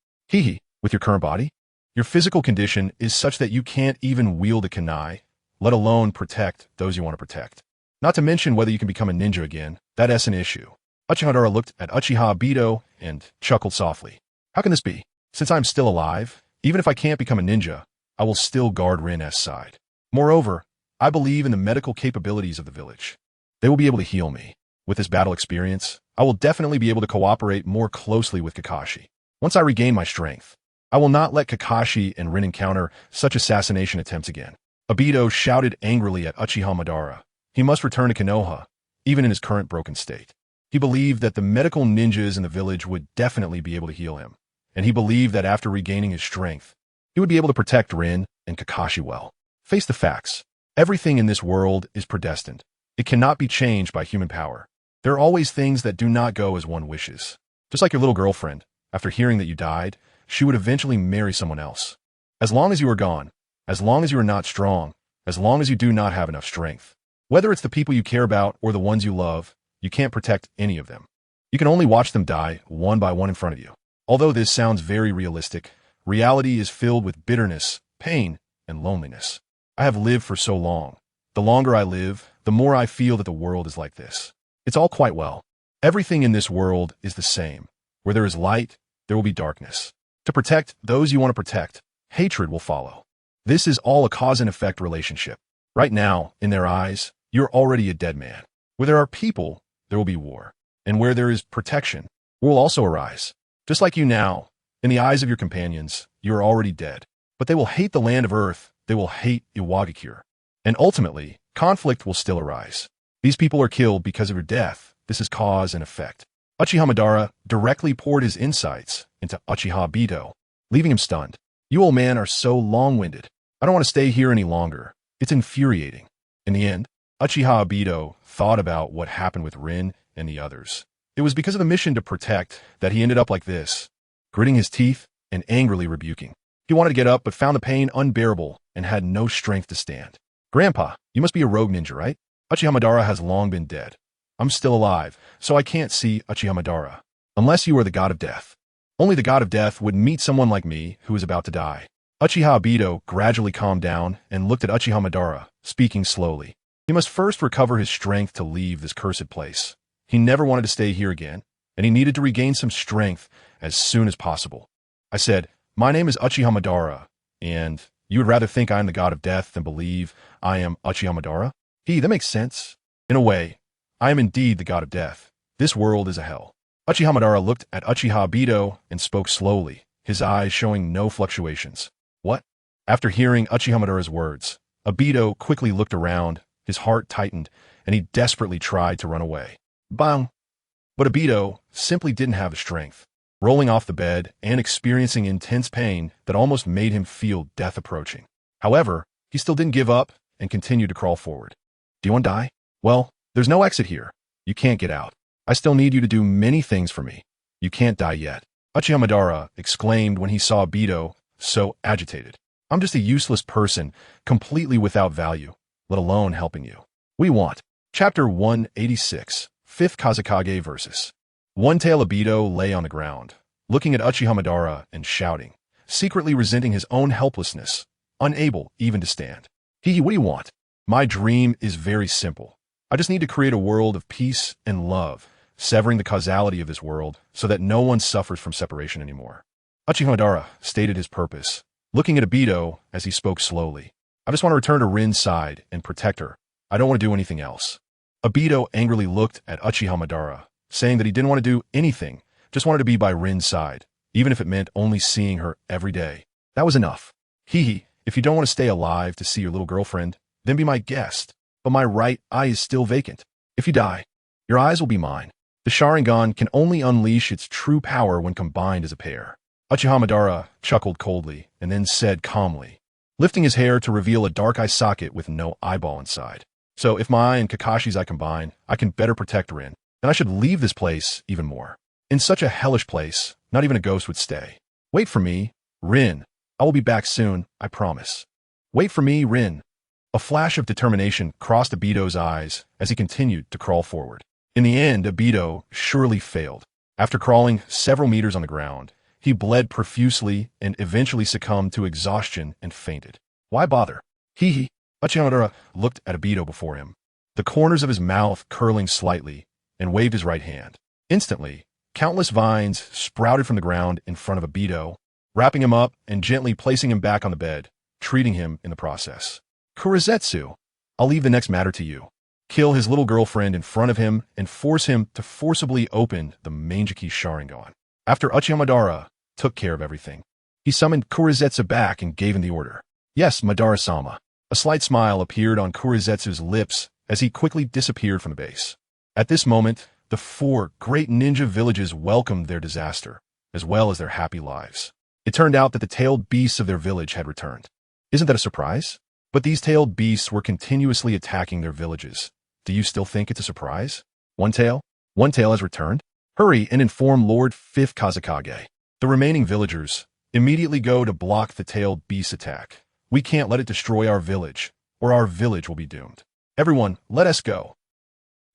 With your current body? Your physical condition is such that you can't even wield a kunai, let alone protect those you want to protect. Not to mention whether you can become a ninja again, that's an issue. Uchiha Madara looked at Uchiha Obito and chuckled softly. How can this be? Since I'm still alive, even if I can't become a ninja, I will still guard Rin's side. Moreover, I believe in the medical capabilities of the village. They will be able to heal me. With this battle experience, I will definitely be able to cooperate more closely with Kakashi. Once I regain my strength, I will not let Kakashi and Rin encounter such assassination attempts again. Obito shouted angrily at Uchiha Madara. He must return to Konoha, even in his current broken state. He believed that the medical ninjas in the village would definitely be able to heal him, and he believed that after regaining his strength, he would be able to protect Rin and Kakashi well. Face the facts. Everything in this world is predestined. It cannot be changed by human power. There are always things that do not go as one wishes. Just like your little girlfriend, after hearing that you died, she would eventually marry someone else. As long as you are gone, as long as you are not strong, as long as you do not have enough strength, whether it's the people you care about or the ones you love, you can't protect any of them. You can only watch them die one by one in front of you. Although this sounds very realistic, reality is filled with bitterness, pain, and loneliness. I have lived for so long. The longer I live, the more I feel that the world is like this. It's all quite well. Everything in this world is the same. Where there is light, there will be darkness. To protect those you want to protect, hatred will follow. This is all a cause and effect relationship. Right now, in their eyes, you're already a dead man. Where there are people, there will be war. And where there is protection, war will also arise. Just like you now, in the eyes of your companions, you are already dead. But they will hate the land of Earth, they will hate Iwagakure. And ultimately, conflict will still arise. These people are killed because of your death. This is cause and effect. Uchiha Madara directly poured his insights into Uchiha Obito, leaving him stunned. You old man are so long-winded. I don't want to stay here any longer. It's infuriating. In the end, Uchiha Obito thought about what happened with Rin and the others. It was because of the mission to protect that he ended up like this, gritting his teeth and angrily rebuking. He wanted to get up but found the pain unbearable and had no strength to stand. Grandpa, you must be a rogue ninja, right? Uchiha Madara has long been dead. I'm still alive, so I can't see Uchiha Madara. unless you are the god of death. Only the god of death would meet someone like me who is about to die. Uchiha Obito gradually calmed down and looked at Uchiha Madara, speaking slowly. He must first recover his strength to leave this cursed place. He never wanted to stay here again, and he needed to regain some strength as soon as possible. I said, "My name is Uchiha Madara, and you would rather think I am the god of death than believe I am Uchiha Madara?" That makes sense. In a way, I am indeed the god of death. This world is a hell. Uchiha Madara looked at Uchiha Obito and spoke slowly, his eyes showing no fluctuations. What? After hearing Uchiha Madara's words, Obito quickly looked around, his heart tightened, and he desperately tried to run away. Bang! But Obito simply didn't have the strength, rolling off the bed and experiencing intense pain that almost made him feel death approaching. However, he still didn't give up and continued to crawl forward. Do you want to die? Well, there's no exit here. You can't get out. I still need you to do many things for me. You can't die yet. Uchiha Madara exclaimed when he saw Obito so agitated. I'm just a useless person, completely without value, let alone helping you. We want. Chapter 186, 5th Kazekage Versus. One-Tail Obito lay on the ground, looking at Uchiha Madara and shouting, secretly resenting his own helplessness, unable even to stand. What do you want? My dream is very simple. I just need to create a world of peace and love, severing the causality of this world so that no one suffers from separation anymore. Uchiha Madara stated his purpose, looking at Obito as he spoke slowly. I just want to return to Rin's side and protect her. I don't want to do anything else. Obito angrily looked at Uchiha Madara, saying that he didn't want to do anything, just wanted to be by Rin's side, even if it meant only seeing her every day. That was enough. If you don't want to stay alive to see your little girlfriend, then be my guest. But my right eye is still vacant. If you die, your eyes will be mine. The Sharingan can only unleash its true power when combined as a pair. Uchiha Madara chuckled coldly and then said calmly, lifting his hair to reveal a dark eye socket with no eyeball inside. So if my eye and Kakashi's eye combine, I can better protect Rin. Then I should leave this place even more. In such a hellish place, not even a ghost would stay. Wait for me, Rin. I will be back soon, I promise. Wait for me, Rin. A flash of determination crossed Obito's eyes as he continued to crawl forward. In the end, Obito surely failed. After crawling several meters on the ground, he bled profusely and eventually succumbed to exhaustion and fainted. Why bother? Uchiha Madara looked at Obito before him, the corners of his mouth curling slightly, and waved his right hand. Instantly, countless vines sprouted from the ground in front of Obito, wrapping him up and gently placing him back on the bed, treating him in the process. Kurizetsu, I'll leave the next matter to you. Kill his little girlfriend in front of him and force him to forcibly open the Manjiki Sharingan. After Uchiha Madara took care of everything, he summoned Kurizetsu back and gave him the order. Yes, Madara-sama. A slight smile appeared on Kurizetsu's lips as he quickly disappeared from the base. At this moment, the 4 great ninja villages welcomed their disaster, as well as their happy lives. It turned out that the tailed beasts of their village had returned. Isn't that a surprise? But these tailed beasts were continuously attacking their villages. Do you still think it's a surprise? One Tail has returned? Hurry and inform Lord 5th Kazekage. The remaining villagers immediately go to block the tailed beast attack. We can't let it destroy our village, or our village will be doomed. Everyone, let us go.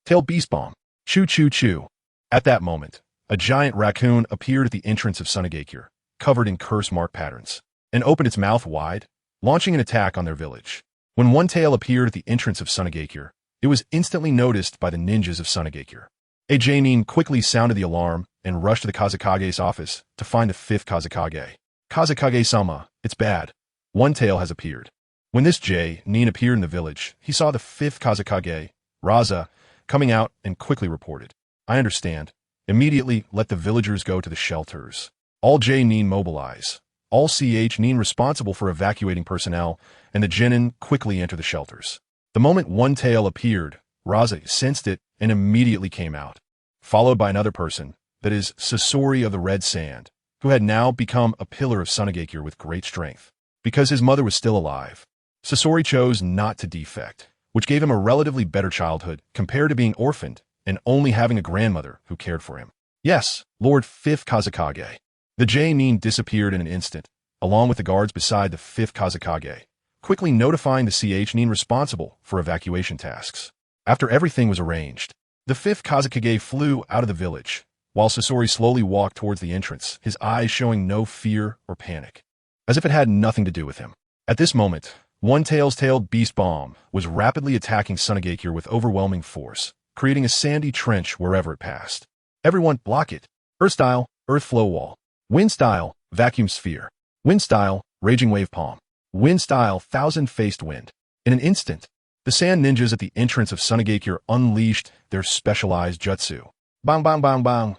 Tailed beast bomb. Choo choo choo. At that moment, a giant raccoon appeared at the entrance of Sunagakure, covered in curse mark patterns, and opened its mouth wide, launching an attack on their village. When One Tail appeared at the entrance of Sunagakure, it was instantly noticed by the ninjas of Sunagakure. A J-nin quickly sounded the alarm and rushed to the Kazekage's office to find the 5th Kazekage. Kazekage-sama, it's bad. One Tail has appeared. When this J-nin appeared in the village, he saw the 5th Kazekage, Raza, coming out and quickly reported. I understand. Immediately let the villagers go to the shelters. All J-nin mobilize. All CH-nin responsible for evacuating personnel, and the Genin quickly enter the shelters. The moment One Tail appeared, Raza sensed it and immediately came out, followed by another person, that is Sasori of the Red Sand, who had now become a pillar of Sunagakure with great strength. Because his mother was still alive, Sasori chose not to defect, which gave him a relatively better childhood compared to being orphaned and only having a grandmother who cared for him. Yes, Lord 5th Kazekage. The J-nin disappeared in an instant, along with the guards beside the 5th Kazekage, quickly notifying the CH-nin responsible for evacuation tasks. After everything was arranged, the 5th Kazekage flew out of the village, while Sasori slowly walked towards the entrance, his eyes showing no fear or panic, as if it had nothing to do with him. At this moment, One-Tail's tailed beast bomb was rapidly attacking Sunagakure with overwhelming force, creating a sandy trench wherever it passed. Everyone, block it. Earth style, earth flow wall. Wind style, vacuum sphere. Wind style, raging wave palm. Wind style, thousand-faced wind. In an instant, the sand ninjas at the entrance of Sunagakure unleashed their specialized jutsu. Bang, bang, bang, bang.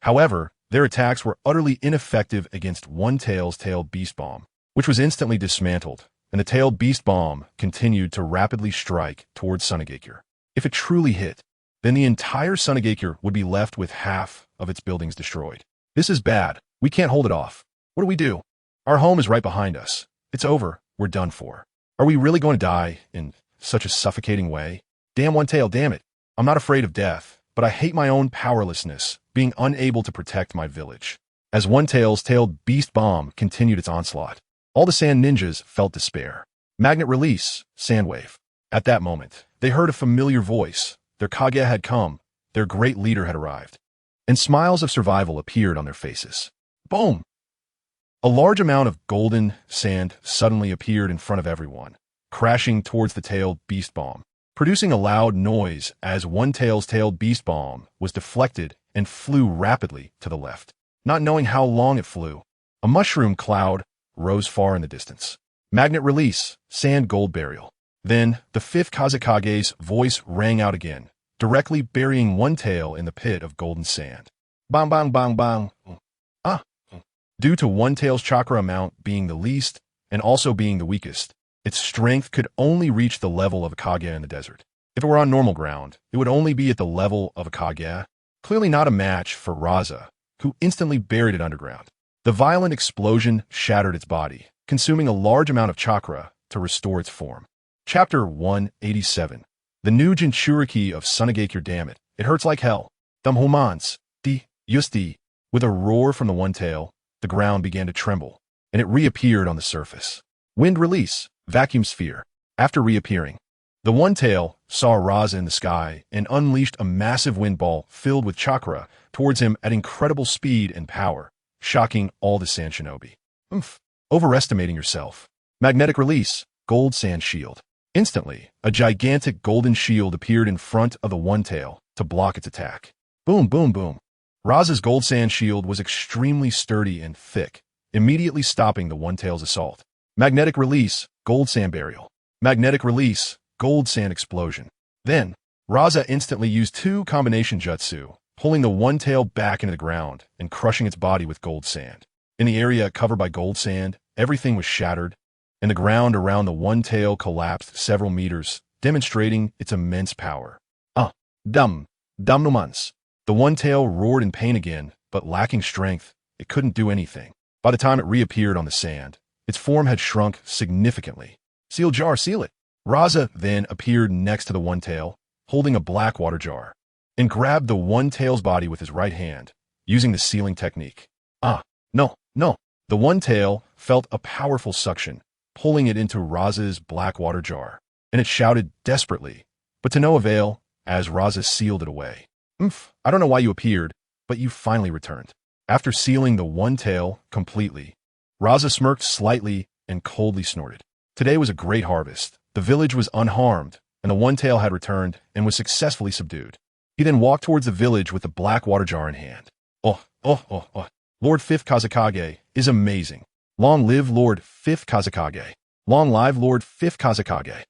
However, their attacks were utterly ineffective against One-Tail's tailed beast bomb, which was instantly dismantled, and the tailed beast bomb continued to rapidly strike towards Sunagakure. If it truly hit, then the entire Sunagakure would be left with half of its buildings destroyed. This is bad. We can't hold it off. What do we do? Our home is right behind us. It's over. We're done for. Are we really going to die in such a suffocating way? Damn One-Tail, damn it. I'm not afraid of death, but I hate my own powerlessness, being unable to protect my village. As One-Tail's tailed beast bomb continued its onslaught, all the sand ninjas felt despair. Magnet release, sand wave. At that moment, they heard a familiar voice. Their Kage had come. Their great leader had arrived. And smiles of survival appeared on their faces. Boom! A large amount of golden sand suddenly appeared in front of everyone, crashing towards the tailed beast bomb, producing a loud noise as One-Tail's tailed beast bomb was deflected and flew rapidly to the left. Not knowing how long it flew, a mushroom cloud rose far in the distance. Magnet release, sand gold burial. Then, the fifth Kazekage's voice rang out again, directly burying One-Tail in the pit of golden sand. Bang, bang, bang, bang. Ah! Due to One-Tail's chakra amount being the least, and also being the weakest, its strength could only reach the level of a Kage in the desert. If it were on normal ground, it would only be at the level of a Kage, clearly not a match for Raza, who instantly buried it underground. The violent explosion shattered its body, consuming a large amount of chakra to restore its form. Chapter 187. The new Jinchuriki of Sunagakure, damn it. It hurts like hell. Dumhomans, Yusti. With a roar from the One-Tail, the ground began to tremble, and it reappeared on the surface. Wind release, vacuum sphere. After reappearing, the One-Tail saw Raza in the sky and unleashed a massive wind ball filled with chakra towards him at incredible speed and power, shocking all the sand shinobi. Overestimating yourself. Magnetic release, gold sand shield. Instantly, a gigantic golden shield appeared in front of the One-Tail to block its attack. Boom, boom, boom. Raza's gold sand shield was extremely sturdy and thick, immediately stopping the One-Tail's assault. Magnetic release, gold sand burial. Magnetic release, gold sand explosion. Then, Raza instantly used two combination jutsu, pulling the One-Tail back into the ground and crushing its body with gold sand. In the area covered by gold sand, everything was shattered, and the ground around the One-Tail collapsed several meters, demonstrating its immense power. Dumnumans. The One-Tail roared in pain again, but lacking strength, it couldn't do anything. By the time it reappeared on the sand, its form had shrunk significantly. Seal jar, seal it. Raza then appeared next to the One-Tail, holding a black water jar, and grabbed the One-Tail's body with his right hand, using the sealing technique. No. The One-Tail felt a powerful suction, pulling it into Raza's black water jar, and it shouted desperately, but to no avail, as Raza sealed it away. I don't know why you appeared, but you finally returned. After sealing the One-Tail completely, Raza smirked slightly and coldly snorted. Today was a great harvest. The village was unharmed, and the One-Tail had returned and was successfully subdued. He then walked towards the village with the black water jar in hand. Lord 5th Kazekage is amazing. Long live Lord 5th Kazekage. Long live Lord 5th Kazekage.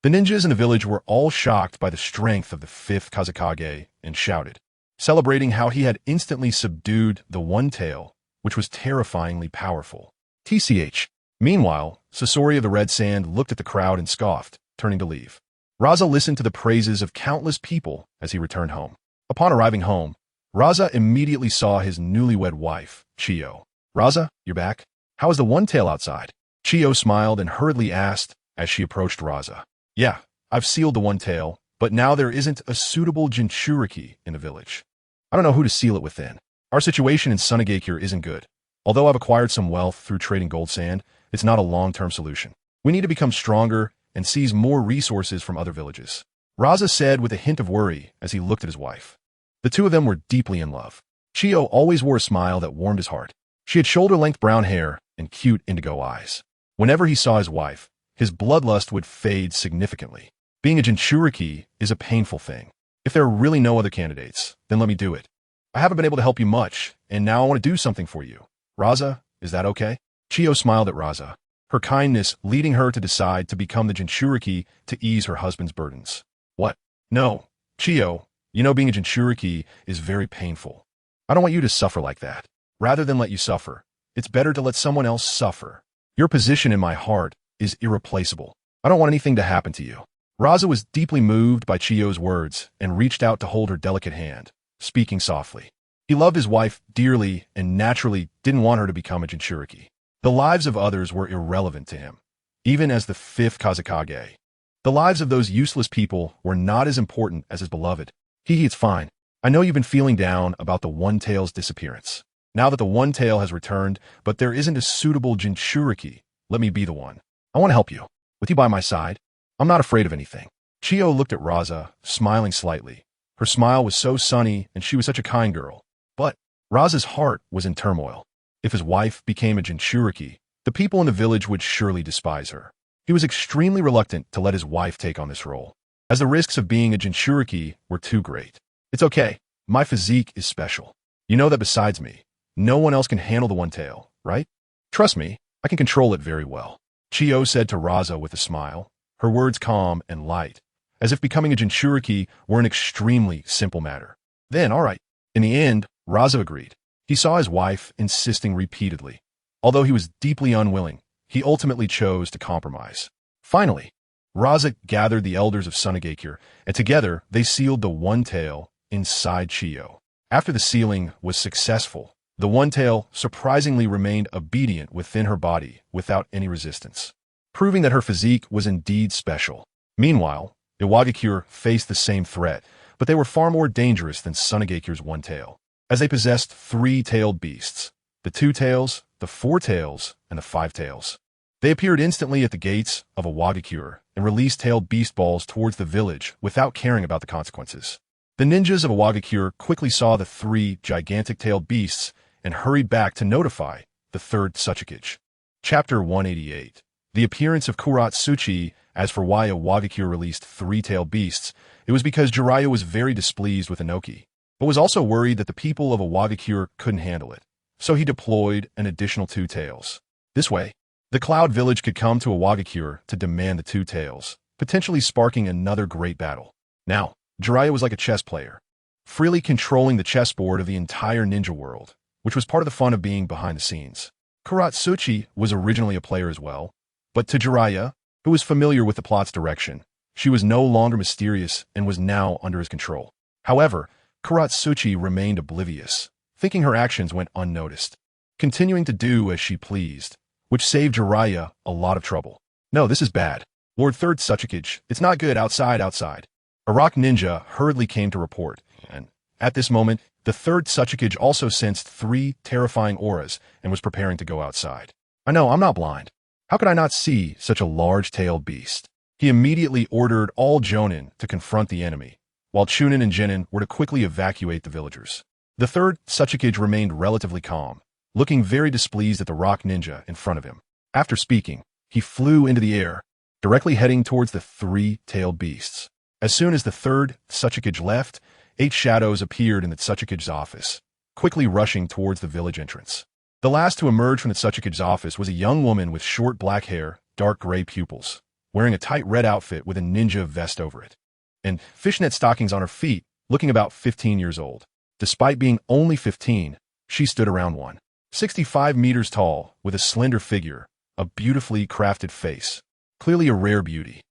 The ninjas in the village were all shocked by the strength of the 5th Kazekage and shouted, celebrating how he had instantly subdued the One-Tail, which was terrifyingly powerful. TCH. Meanwhile, Sasori of the Red Sand looked at the crowd and scoffed, turning to leave. Raza listened to the praises of countless people as he returned home. Upon arriving home, Raza immediately saw his newlywed wife, Chiyo. Raza, you're back? How is the One-Tail outside? Chiyo smiled and hurriedly asked as she approached Raza. Yeah, I've sealed the One-Tail, but now there isn't a suitable Jinchuriki in the village. I don't know who to seal it within. Our situation in Sunagakure isn't good. Although I've acquired some wealth through trading gold sand, it's not a long-term solution. We need to become stronger and seize more resources from other villages. Raza said with a hint of worry as he looked at his wife. The two of them were deeply in love. Chiyo always wore a smile that warmed his heart. She had shoulder-length brown hair and cute indigo eyes. Whenever he saw his wife, his bloodlust would fade significantly. Being a Jinchuriki is a painful thing. If there are really no other candidates, then let me do it. I haven't been able to help you much, and now I want to do something for you. Raza, is that okay? Chiyo smiled at Raza, her kindness leading her to decide to become the Jinchuriki to ease her husband's burdens. What? No. Chiyo, you know being a Jinchuriki is very painful. I don't want you to suffer like that. Rather than let you suffer, it's better to let someone else suffer. Your position in my heart is irreplaceable. I don't want anything to happen to you. Raza was deeply moved by Chiyo's words and reached out to hold her delicate hand, speaking softly. He loved his wife dearly and naturally didn't want her to become a Jinchuriki. The lives of others were irrelevant to him, even as the fifth Kazekage. The lives of those useless people were not as important as his beloved. It's fine. I know you've been feeling down about the One-Tail's disappearance. Now that the One-Tail has returned, but there isn't a suitable Jinchuriki, let me be the one. I want to help you. With you by my side, I'm not afraid of anything. Chiyo looked at Raza, smiling slightly. Her smile was so sunny and she was such a kind girl. But Raza's heart was in turmoil. If his wife became a Jinchuriki, the people in the village would surely despise her. He was extremely reluctant to let his wife take on this role, as the risks of being a Jinchuriki were too great. It's okay. My physique is special. You know that besides me, no one else can handle the One-Tail, right? Trust me, I can control it very well. Chiyo said to Raza with a smile, her words calm and light, as if becoming a Jinchuriki were an extremely simple matter. Then, all right. In the end, Raza agreed. He saw his wife insisting repeatedly. Although he was deeply unwilling, he ultimately chose to compromise. Finally, Raza gathered the elders of Sunagakure, and together they sealed the One-Tail inside Chiyo. After the sealing was successful, the One-Tail surprisingly remained obedient within her body without any resistance, proving that her physique was indeed special. Meanwhile, Iwagakure faced the same threat, but they were far more dangerous than Sunagakure's One-Tail, as they possessed three-tailed beasts, the Two Tails, the Four Tails, and the Five Tails. They appeared instantly at the gates of Iwagakure and released tailed beast balls towards the village without caring about the consequences. The ninjas of Iwagakure quickly saw the three gigantic tailed beasts and hurried back to notify the third Tsuchikage. Chapter 188. The appearance of Kuratsuchi. As for why Iwagakure released three-tailed beasts, it was because Jiraiya was very displeased with Inoki, but was also worried that the people of Iwagakure couldn't handle it, so he deployed an additional two tails. This way, the Cloud Village could come to Iwagakure to demand the two tails, potentially sparking another great battle. Now, Jiraiya was like a chess player, freely controlling the chessboard of the entire ninja world, which was part of the fun of being behind the scenes. Kuratsuchi was originally a player as well, but to Jiraiya, who was familiar with the plot's direction, she was no longer mysterious and was now under his control. However, Kuratsuchi remained oblivious, thinking her actions went unnoticed, continuing to do as she pleased, which saved Jiraiya a lot of trouble. No, this is bad. Lord Third Tsuchikage, it's not good outside. A rock ninja hurriedly came to report, and at this moment, the third Tsuchikage also sensed three terrifying auras and was preparing to go outside. I know, I'm not blind. How could I not see such a large-tailed beast? He immediately ordered all Jonin to confront the enemy, while Chunin and Genin were to quickly evacuate the villagers. The third Tsuchikage remained relatively calm, looking very displeased at the rock ninja in front of him. After speaking, he flew into the air, directly heading towards the three-tailed beasts. As soon as the third Tsuchikage left, 8 shadows appeared in the Tsuchikage's office, quickly rushing towards the village entrance. The last to emerge from the Tsuchikage's office was a young woman with short black hair, dark gray pupils, wearing a tight red outfit with a ninja vest over it, and fishnet stockings on her feet, looking about 15 years old. Despite being only 15, she stood around 165 meters tall, with a slender figure, a beautifully crafted face, clearly a rare beauty.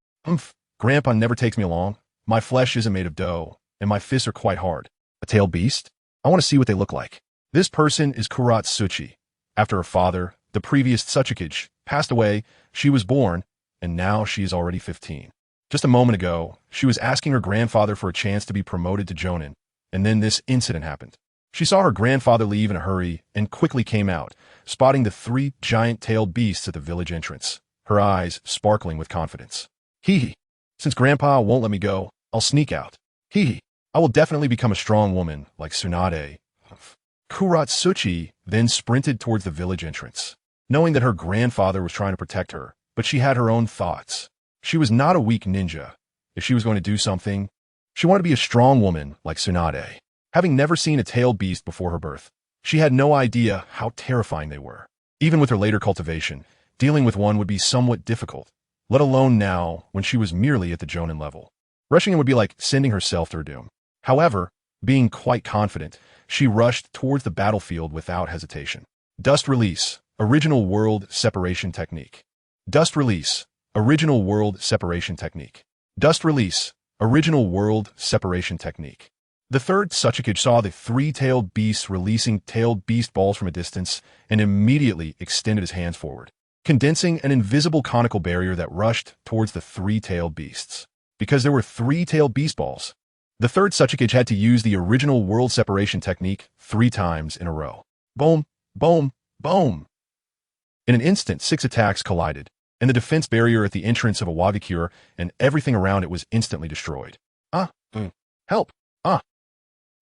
Grandpa never takes me along. My flesh isn't made of dough, and my fists are quite hard. A tailed beast? I want to see what they look like. This person is Kuratsuchi. After her father, the previous Tsuchikage, passed away, she was born, and now she is already 15. Just a moment ago, she was asking her grandfather for a chance to be promoted to Jonin, and then this incident happened. She saw her grandfather leave in a hurry and quickly came out, spotting the 3 giant-tailed beasts at the village entrance, her eyes sparkling with confidence. Hee hee. Since Grandpa won't let me go, I'll sneak out. Hee hee. I will definitely become a strong woman like Tsunade. Kuratsuchi then sprinted towards the village entrance, knowing that her grandfather was trying to protect her, but she had her own thoughts. She was not a weak ninja. If she was going to do something, she wanted to be a strong woman like Tsunade. Having never seen a tailed beast before her birth, she had no idea how terrifying they were. Even with her later cultivation, dealing with one would be somewhat difficult, let alone now when she was merely at the Jonin level. Rushing in would be like sending herself to her doom. However, being quite confident, she rushed towards the battlefield without hesitation. Dust Release, Original World Separation Technique. Dust Release, Original World Separation Technique. Dust Release, Original World Separation Technique. The third Tsuchikage saw the three-tailed beast releasing tailed beast balls from a distance and immediately extended his hands forward, condensing an invisible conical barrier that rushed towards the three-tailed beasts. Because there were three-tailed beast balls, the third Tsuchikage had to use the original world separation technique 3 times in a row. Boom, boom, boom. In an instant, 6 attacks collided, and the defense barrier at the entrance of Awakens and everything around it was instantly destroyed. Help!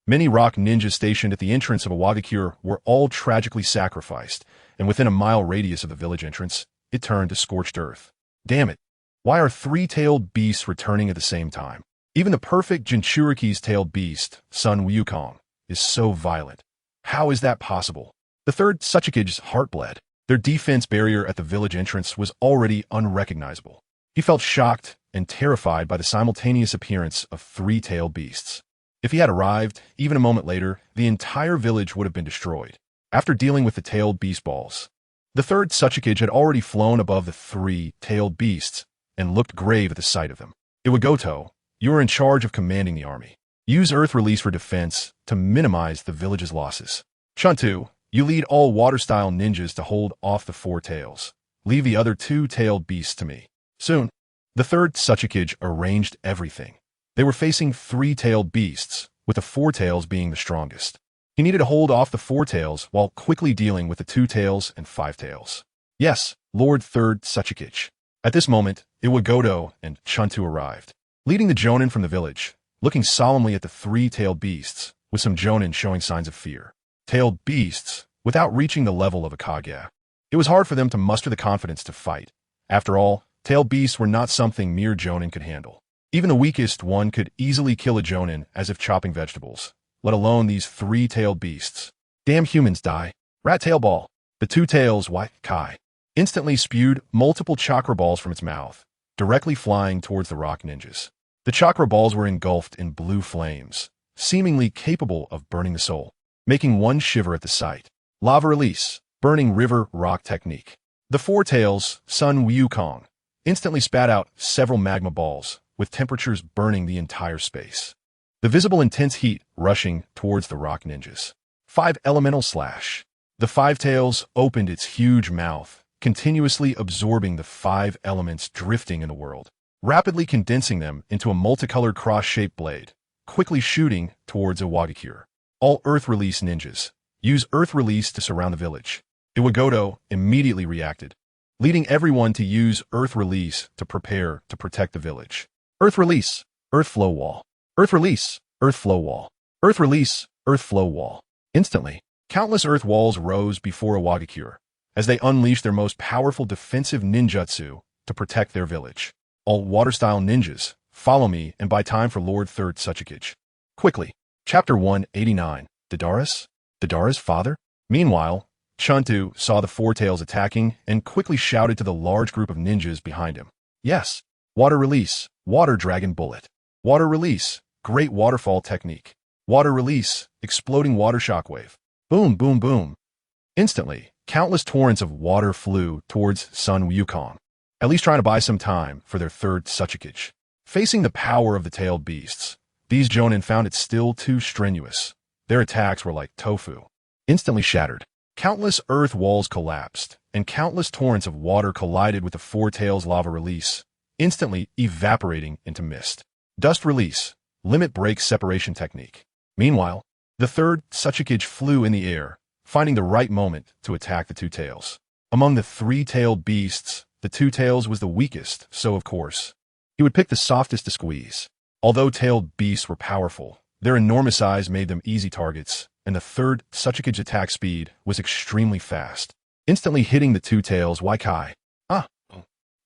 Many rock ninjas stationed at the entrance of Awakens were all tragically sacrificed, and within a mile radius of the village entrance, it turned to scorched earth. Damn it! Why are three-tailed beasts returning at the same time? Even the perfect Jinchuriki's tailed beast, Sun Wukong, is so violent. How is that possible? The third Tsuchikage's heart bled. Their defense barrier at the village entrance was already unrecognizable. He felt shocked and terrified by the simultaneous appearance of three-tailed beasts. If he had arrived, even a moment later, the entire village would have been destroyed. After dealing with the tailed beast balls, the third Tsuchikage had already flown above the three-tailed beasts and looked grave at the sight of them. Iwagoto, you are in charge of commanding the army. Use Earth Release for defense to minimize the village's losses. Shuntu, you lead all water-style ninjas to hold off the 4 tails. Leave the other 2-tailed beasts to me. Soon, the third Tsuchikage arranged everything. They were facing 3-tailed beasts, with the 4 tails being the strongest. He needed to hold off the 4 tails while quickly dealing with the 2 tails and 5 tails. Yes, Lord Third Tsuchikage. At this moment, Iwagoto and Shuntu arrived, leading the Jonin from the village, looking solemnly at the 3-tailed beasts, with some Jonin showing signs of fear. Tailed beasts, without reaching the level of a Kage. It was hard for them to muster the confidence to fight. After all, tailed beasts were not something mere Jonin could handle. Even the weakest one could easily kill a Jonin as if chopping vegetables, let alone these 3-tailed beasts. Damn humans die. Rat tail ball. The 2 tails, White Kai, instantly spewed multiple chakra balls from its mouth, directly flying towards the rock ninjas. The chakra balls were engulfed in blue flames, seemingly capable of burning the soul, making one shiver at the sight. Lava Release, Burning River Rock Technique. The 4 tails, Sun Wukong, instantly spat out several magma balls, with temperatures burning the entire space. The visible intense heat rushing towards the rock ninjas. 5 Elemental Slash. The 5 tails opened its huge mouth, continuously absorbing the 5 elements drifting in the world, rapidly condensing them into a multicolored cross-shaped blade, quickly shooting towards Awakens. All Earth Release ninjas, use Earth Release to surround the village. Iwagoto immediately reacted, leading everyone to use Earth Release to prepare to protect the village. Earth Release, Earth Flow Wall. Earth Release, Earth Flow Wall. Earth Release, Earth Flow Wall. Instantly, countless earth walls rose before Awakens as they unleashed their most powerful defensive ninjutsu to protect their village. All water-style ninjas, follow me and buy time for Lord Third Tsuchikage. Quickly. Chapter 189. Dodara's father? Meanwhile, Shuntu saw the 4 tails attacking and quickly shouted to the large group of ninjas behind him. Yes. Water Release, Water Dragon Bullet. Water Release, Great Waterfall Technique. Water Release, Exploding Water Shockwave. Boom, boom, boom. Instantly, countless torrents of water flew towards Sun Wukong, at least trying to buy some time for their third Tsuchikage. Facing the power of the tailed beasts, these Jonin found it still too strenuous. Their attacks were like tofu, instantly shattered. Countless earth walls collapsed, and countless torrents of water collided with the 4 tails lava release, instantly evaporating into mist. Dust Release, Limit Break Separation Technique. Meanwhile, the third Tsuchikage flew in the air, finding the right moment to attack the 2 tails. Among the 3-tailed beasts, the 2 tails was the weakest, so of course, he would pick the softest to squeeze. Although tailed beasts were powerful, Their enormous size made them easy targets, and the third Tsuchikage attack speed was extremely fast, instantly hitting the two tails Raikage.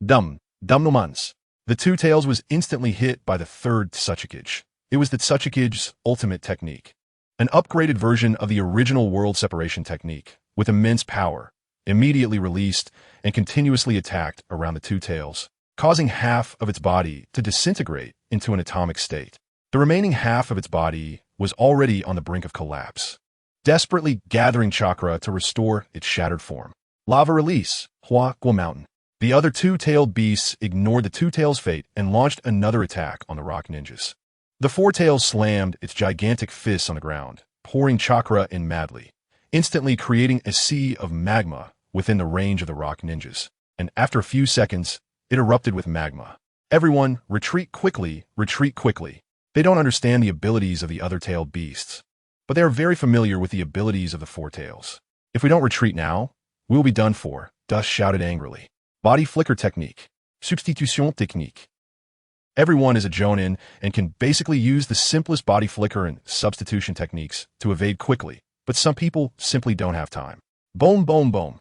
Dumb no mans. The two tails was instantly hit by the third Tsuchikage. It was the Tsuchikage's ultimate technique, an upgraded version of the original world separation technique, with immense power, immediately released and continuously attacked around the two tails, causing half of its body to disintegrate into an atomic state. The remaining half of its body was already on the brink of collapse, desperately gathering chakra to restore its shattered form. Lava release, Hua Guo Mountain. The other two-tailed beasts ignored the two tails' fate and launched another attack on the rock ninjas. The four tails slammed its gigantic fists on the ground, pouring chakra in madly, instantly creating a sea of magma within the range of the rock ninjas. And after a few seconds, it erupted with magma. Everyone, retreat quickly, retreat quickly. They don't understand the abilities of the other tailed beasts, but they are very familiar with the abilities of the four tails. If we don't retreat now, we will be done for, Dust shouted angrily. Body flicker technique. Substitution technique. Everyone is a jonin and can basically use the simplest body flicker and substitution techniques to evade quickly, but some people simply don't have time. Boom, boom, boom.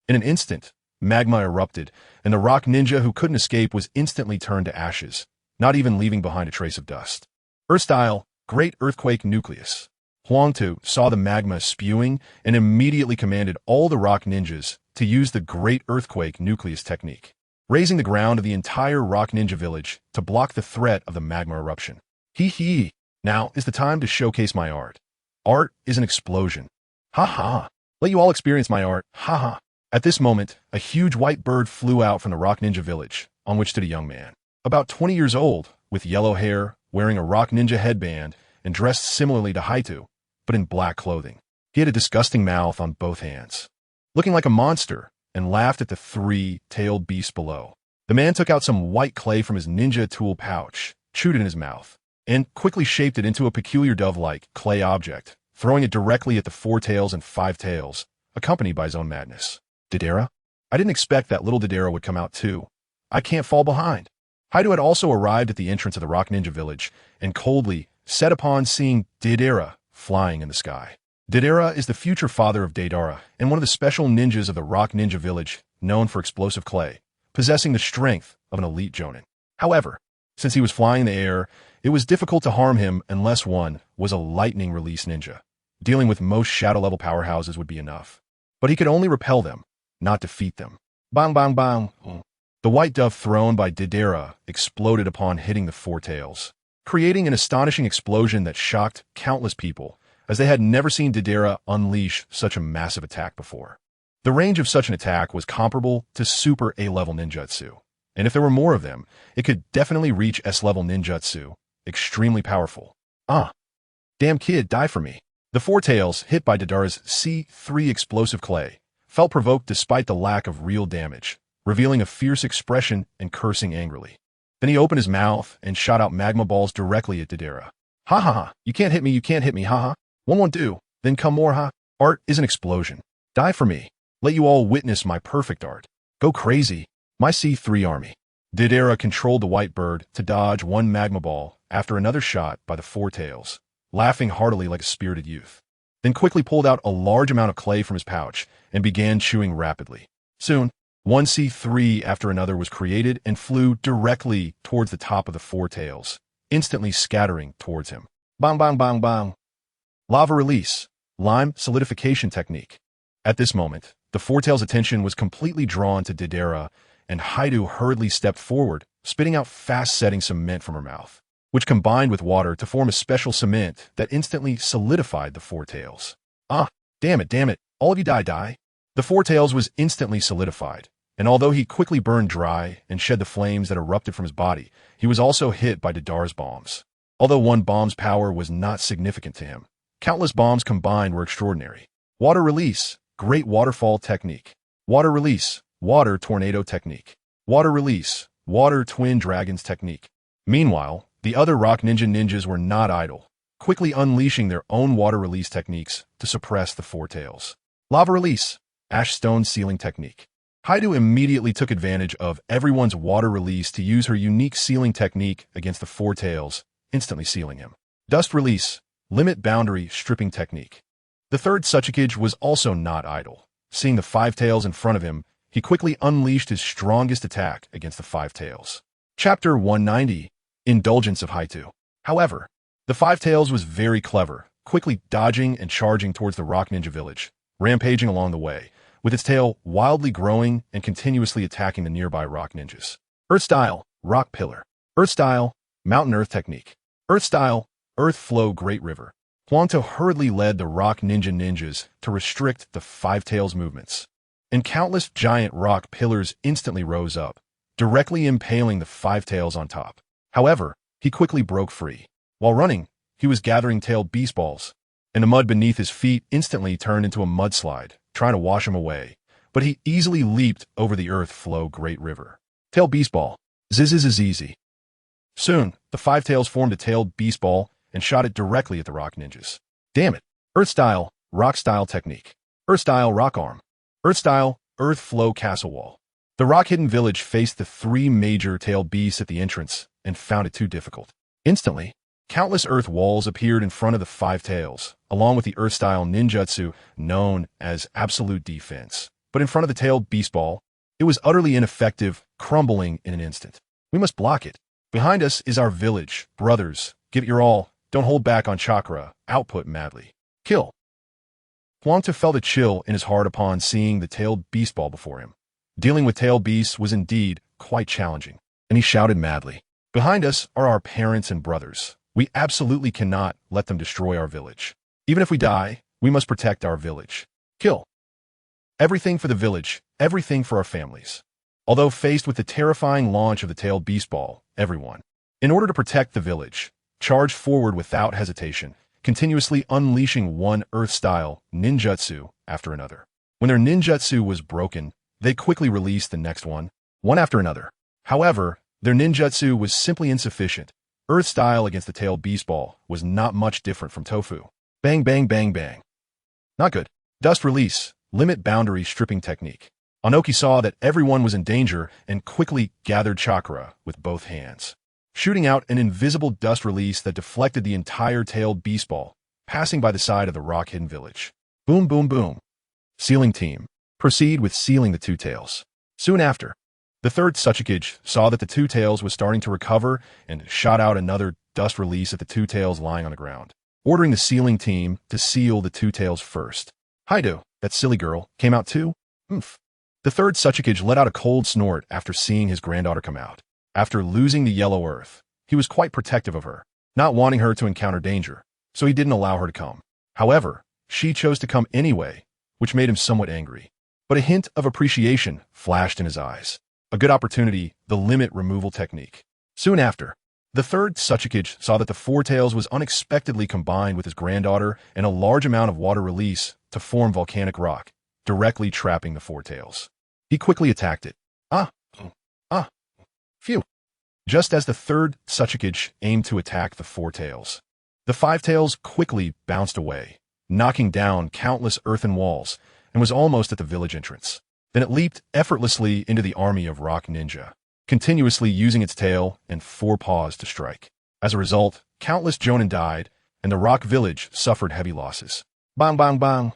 In an instant, magma erupted, and the rock ninja who couldn't escape was instantly turned to ashes, not even leaving behind a trace of dust. Earth-style, Great Earthquake Nucleus. Huangtu saw the magma spewing and immediately commanded all the rock ninjas to use the Great Earthquake Nucleus technique, raising the ground of the entire rock ninja village to block the threat of the magma eruption. Hee. Now is the time to showcase my art. Art is an explosion. Ha. Let you all experience my art. Ha. At this moment, a huge white bird flew out from the rock ninja village, on which stood a young man, about 20 years old, with yellow hair, wearing a rock ninja headband, and dressed similarly to Haitu, but in black clothing. He had a disgusting mouth on both hands, looking like a monster, and laughed at the three-tailed beast below. The man took out some white clay from his ninja tool pouch, chewed it in his mouth, and quickly shaped it into a peculiar dove-like clay object, throwing it directly at the four tails and five tails, accompanied by his own madness. Deidara? I didn't expect that little Deidara would come out too. I can't fall behind. Haidu had also arrived at the entrance of the rock ninja village, and coldly set upon seeing Deidara flying in the sky. Deidara is the future father of Deidara and one of the special ninjas of the rock ninja village, known for explosive clay, possessing the strength of an elite jonin. However, since he was flying in the air, it was difficult to harm him unless one was a lightning release ninja. Dealing with most shadow-level powerhouses would be enough. But he could only repel them, not defeat them. Bang, bang, bang. The white dove thrown by Deidara exploded upon hitting the four tails, creating an astonishing explosion that shocked countless people, as they had never seen Deidara unleash such a massive attack before. The range of such an attack was comparable to super A-level ninjutsu, and if there were more of them, it could definitely reach S-level ninjutsu, extremely powerful. Damn kid, die for me. The four tails, hit by Deidara's C3 explosive clay, felt provoked despite the lack of real damage, revealing a fierce expression and cursing angrily. Then he opened his mouth and shot out magma balls directly at Deidara. Ha, you can't hit me, ha. One won't do, then come more, ha. Art is an explosion. Die for me. Let you all witness my perfect art. Go crazy. My C3 army. Deidara controlled the white bird to dodge one magma ball after another shot by the four tails, laughing heartily like a spirited youth. Then quickly pulled out a large amount of clay from his pouch and began chewing rapidly. Soon, one C3 after another was created and flew directly towards the top of the four tails, instantly scattering towards him. Bang, bang, bang, bang. Lava release, lime solidification technique. At this moment, the four tails' attention was completely drawn to Deidara, and Haidu hurriedly stepped forward, spitting out fast-setting cement from her mouth, which combined with water to form a special cement that instantly solidified the four tails. Damn it, all of you die. The four tails was instantly solidified, and although he quickly burned dry and shed the flames that erupted from his body, he was also hit by Deidara's bombs. Although one bomb's power was not significant to him, countless bombs combined were extraordinary. Water release, great waterfall technique. Water release, water tornado technique. Water release, water twin dragons technique. Meanwhile, the other rock ninjas were not idle, quickly unleashing their own water release techniques to suppress the four tails. Lava release, ash stone sealing technique. Haidu immediately took advantage of everyone's water release to use her unique sealing technique against the four tails, instantly sealing him. Dust release, limit boundary stripping technique. The third Suchikage was also not idle. Seeing the five tails in front of him, he quickly unleashed his strongest attack against the five tails. Chapter 190, Indulgence of Haitu. However, the five tails was very clever, quickly dodging and charging towards the rock ninja village, rampaging along the way, with its tail wildly growing and continuously attacking the nearby rock ninjas. Earth style, rock pillar. Earth style, mountain earth technique. Earth style, earth flow great river. Huangto hurriedly led the rock ninjas to restrict the five tails movements, and countless giant rock pillars instantly rose up, directly impaling the five tails on top. However, he quickly broke free. While running, he was gathering tailed beast balls, and the mud beneath his feet instantly turned into a mudslide, trying to wash him away, but he easily leaped over the earth flow great river. Tailed beast ball. Easy. Soon, the five tails formed a tailed beast ball and shot it directly at the rock ninjas. Damn it. Earth style, rock style technique. Earth style, rock arm. Earth style, earth flow castle wall. The rock hidden village faced the three major tailed beasts at the entrance and found it too difficult. Instantly, countless earth walls appeared in front of the five tails, along with the earth style ninjutsu known as absolute defense. But in front of the tailed beast ball, it was utterly ineffective, crumbling in an instant. We must block it. Behind us is our village. Brothers, give it your all. Don't hold back on chakra. Output madly. Kill. Huangta felt a chill in his heart upon seeing the tailed beast ball before him. Dealing with tailed beasts was indeed quite challenging, and he shouted madly. Behind us are our parents and brothers. We absolutely cannot let them destroy our village. Even if we die, we must protect our village. Kill. Everything for the village, everything for our families. Although faced with the terrifying launch of the tailed beast ball, everyone, in order to protect the village, charged forward without hesitation, continuously unleashing one earth-style ninjutsu after another. When their ninjutsu was broken, they quickly released the next one after another. However, their ninjutsu was simply insufficient. Earth-style against the tailed beast ball was not much different from tofu. Bang, bang, bang, bang. Not good. Dust release, limit boundary stripping technique. Anoki saw that everyone was in danger and quickly gathered chakra with both hands, shooting out an invisible dust release that deflected the entire tailed beast ball, passing by the side of the rock hidden village. Boom, boom, boom. Sealing team. Proceed with sealing the two tails. Soon after, the third Suchikage saw that the two tails was starting to recover and shot out another dust release at the two tails lying on the ground, ordering the sealing team to seal the two tails first. Haido, that silly girl, came out too? Oomph. The third Suchikage let out a cold snort after seeing his granddaughter come out. After losing the yellow earth, he was quite protective of her, not wanting her to encounter danger, so he didn't allow her to come. However, she chose to come anyway, which made him somewhat angry. But a hint of appreciation flashed in his eyes. A good opportunity, the limit removal technique. Soon after, the third Suchikage saw that the four tails was unexpectedly combined with his granddaughter and a large amount of water release to form volcanic rock, directly trapping the four tails. He quickly attacked it. Phew. Just as the third Suchikage aimed to attack the four tails, the five tails quickly bounced away, knocking down countless earthen walls, and was almost at the village entrance. Then it leaped effortlessly into the army of rock ninja, continuously using its tail and four paws to strike. As a result, countless jonin died, and the rock village suffered heavy losses. Bang, bang, bang.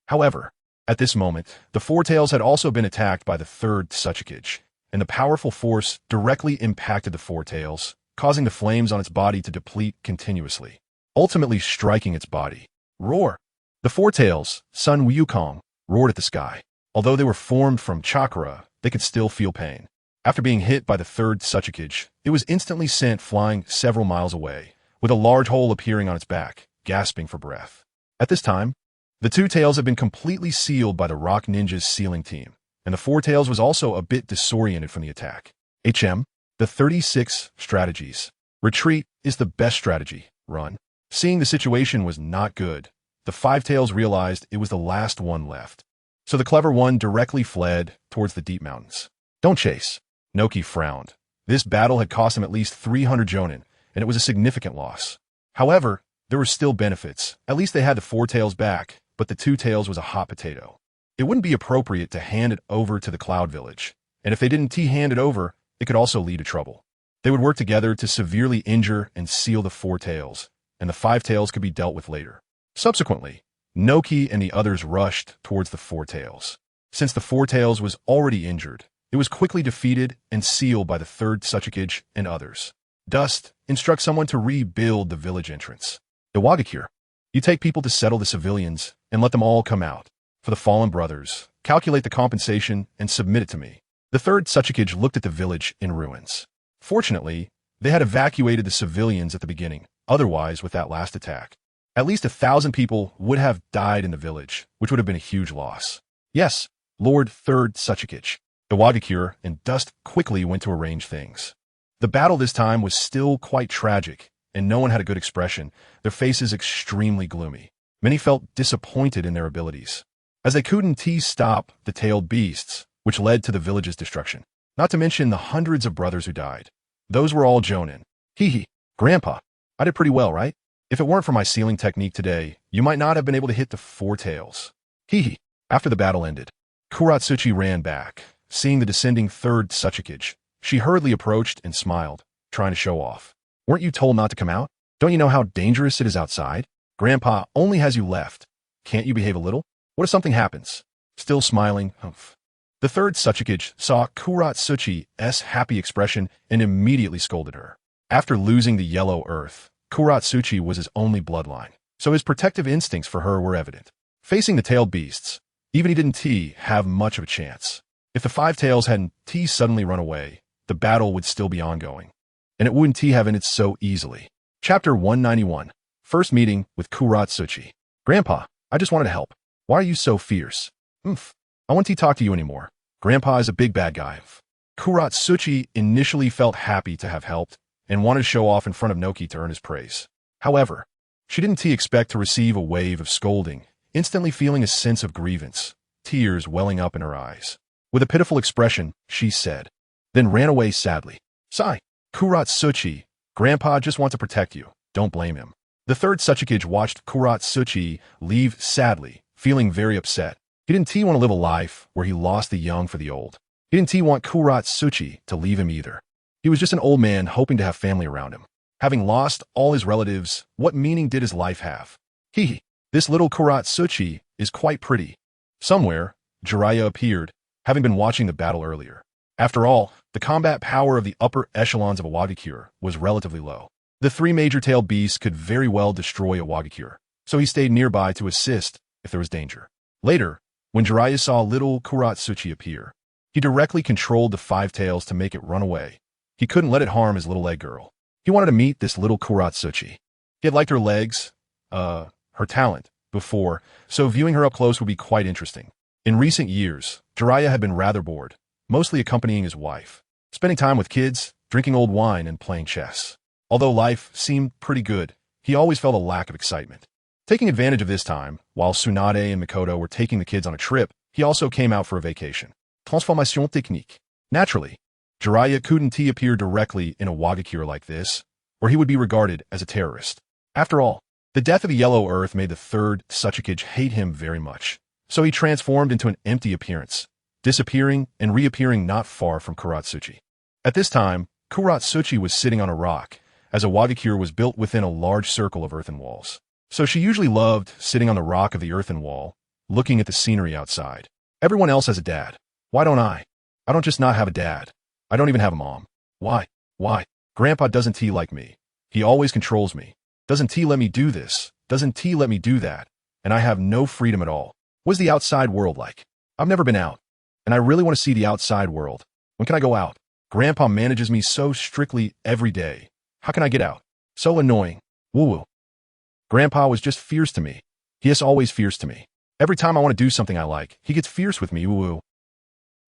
However, at this moment, the four tails had also been attacked by the third Suchikage, and the powerful force directly impacted the four tails, causing the flames on its body to deplete continuously, ultimately striking its body. Roar! The four tails, Sun Wukong, roared at the sky. Although they were formed from chakra, they could still feel pain. After being hit by the third Suchikage, it was instantly sent flying several miles away, with a large hole appearing on its back, gasping for breath. At this time, the two tails had been completely sealed by the rock ninja's sealing team, and the four tails was also a bit disoriented from the attack. The 36 strategies. Retreat is the best strategy. Run. Seeing the situation was not good, the five tails realized it was the last one left. So the clever one directly fled towards the deep mountains. Don't chase. Noki frowned. This battle had cost him at least 300 jonin, and it was a significant loss. However, there were still benefits. At least they had the four tails back, but the two tails was a hot potato. It wouldn't be appropriate to hand it over to the Cloud Village, and if they didn't hand it over, it could also lead to trouble. They would work together to severely injure and seal the four tails, and the five tails could be dealt with later. Subsequently, Noki and the others rushed towards the four tails. Since the four tails was already injured, it was quickly defeated and sealed by the third Tsuchikage and others. Dust, instruct someone to rebuild the village entrance. Iwagakure, you take people to settle the civilians and let them all come out. For the fallen brothers, calculate the compensation and submit it to me. The third Tsuchikage looked at the village in ruins. Fortunately, they had evacuated the civilians at the beginning, otherwise with that last attack. At least 1,000 people would have died in the village, which would have been a huge loss. Yes, Lord Third Tsuchikage. Iwagakure and Dust quickly went to arrange things. The battle this time was still quite tragic, and no one had a good expression, their faces extremely gloomy. Many felt disappointed in their abilities, as they couldn't stop the tailed beasts, which led to the village's destruction. Not to mention the hundreds of brothers who died. Those were all jonin. Hee, Grandpa, I did pretty well, right? If it weren't for my sealing technique today, you might not have been able to hit the four tails. Hee. After the battle ended, Kuratsuchi ran back. Seeing the descending third Tsuchikage, she hurriedly approached and smiled, trying to show off. Weren't you told not to come out? Don't you know how dangerous it is outside? Grandpa only has you left. Can't you behave a little? What if something happens? Still smiling, humph. The third Tsuchikage saw Kuratsuchi's happy expression and immediately scolded her. After losing the yellow earth, Kuratsuchi was his only bloodline, so his protective instincts for her were evident. Facing the tailed beasts, even he didn't have much of a chance. If the five tails hadn't suddenly run away, the battle would still be ongoing, and it wouldn't have ended so easily. Chapter 191. First meeting with Kuratsuchi. Grandpa, I just wanted to help. Why are you so fierce? I won't talk to you anymore. Grandpa is a big bad guy. Kuratsuchi initially felt happy to have helped and wanted to show off in front of Noki to earn his praise. However, she didn't expect to receive a wave of scolding, instantly feeling a sense of grievance, tears welling up in her eyes. With a pitiful expression, she said, then ran away sadly. Sigh. Kuratsuchi, Grandpa just wants to protect you. Don't blame him. The third Tsuchikage watched Kuratsuchi leave sadly, feeling very upset. He didn't want to live a life where he lost the young for the old. He didn't want Kuratsuchi to leave him either. He was just an old man hoping to have family around him. Having lost all his relatives, what meaning did his life have? This little Kuratsuchi is quite pretty. Somewhere, Jiraiya appeared, having been watching the battle earlier. After all, the combat power of the upper echelons of Iwagakure was relatively low. The three major tailed beasts could very well destroy Iwagakure, so he stayed nearby to assist if there was danger. Later, when Jiraiya saw little Kuratsuchi appear, he directly controlled the five tails to make it run away. He couldn't let it harm his little leg girl. He wanted to meet this little Kuratsuchi. He had liked her legs, her talent, before, so viewing her up close would be quite interesting. In recent years, Jiraiya had been rather bored, mostly accompanying his wife, spending time with kids, drinking old wine, and playing chess. Although life seemed pretty good, he always felt a lack of excitement. Taking advantage of this time, while Tsunade and Mikoto were taking the kids on a trip, he also came out for a vacation. Transformation technique. Naturally, Jiraiya couldn't appear directly in a Iwagakure like this, or he would be regarded as a terrorist. After all, the death of the Yellow Earth made the third Tsuchikage hate him very much, so he transformed into an empty appearance, disappearing and reappearing not far from Kuratsuchi. At this time, Kuratsuchi was sitting on a rock, as a Iwagakure was built within a large circle of earthen walls. So she usually loved sitting on the rock of the earthen wall, looking at the scenery outside. Everyone else has a dad. Why don't I? I don't just not have a dad. I don't even have a mom. Why? Grandpa doesn't like me. He always controls me. Doesn't let me do this. Doesn't let me do that. And I have no freedom at all. What's the outside world like? I've never been out. And I really want to see the outside world. When can I go out? Grandpa manages me so strictly every day. How can I get out? So annoying. Woo-woo. Grandpa was just fierce to me. He is always fierce to me. Every time I want to do something I like, he gets fierce with me. Woo-woo.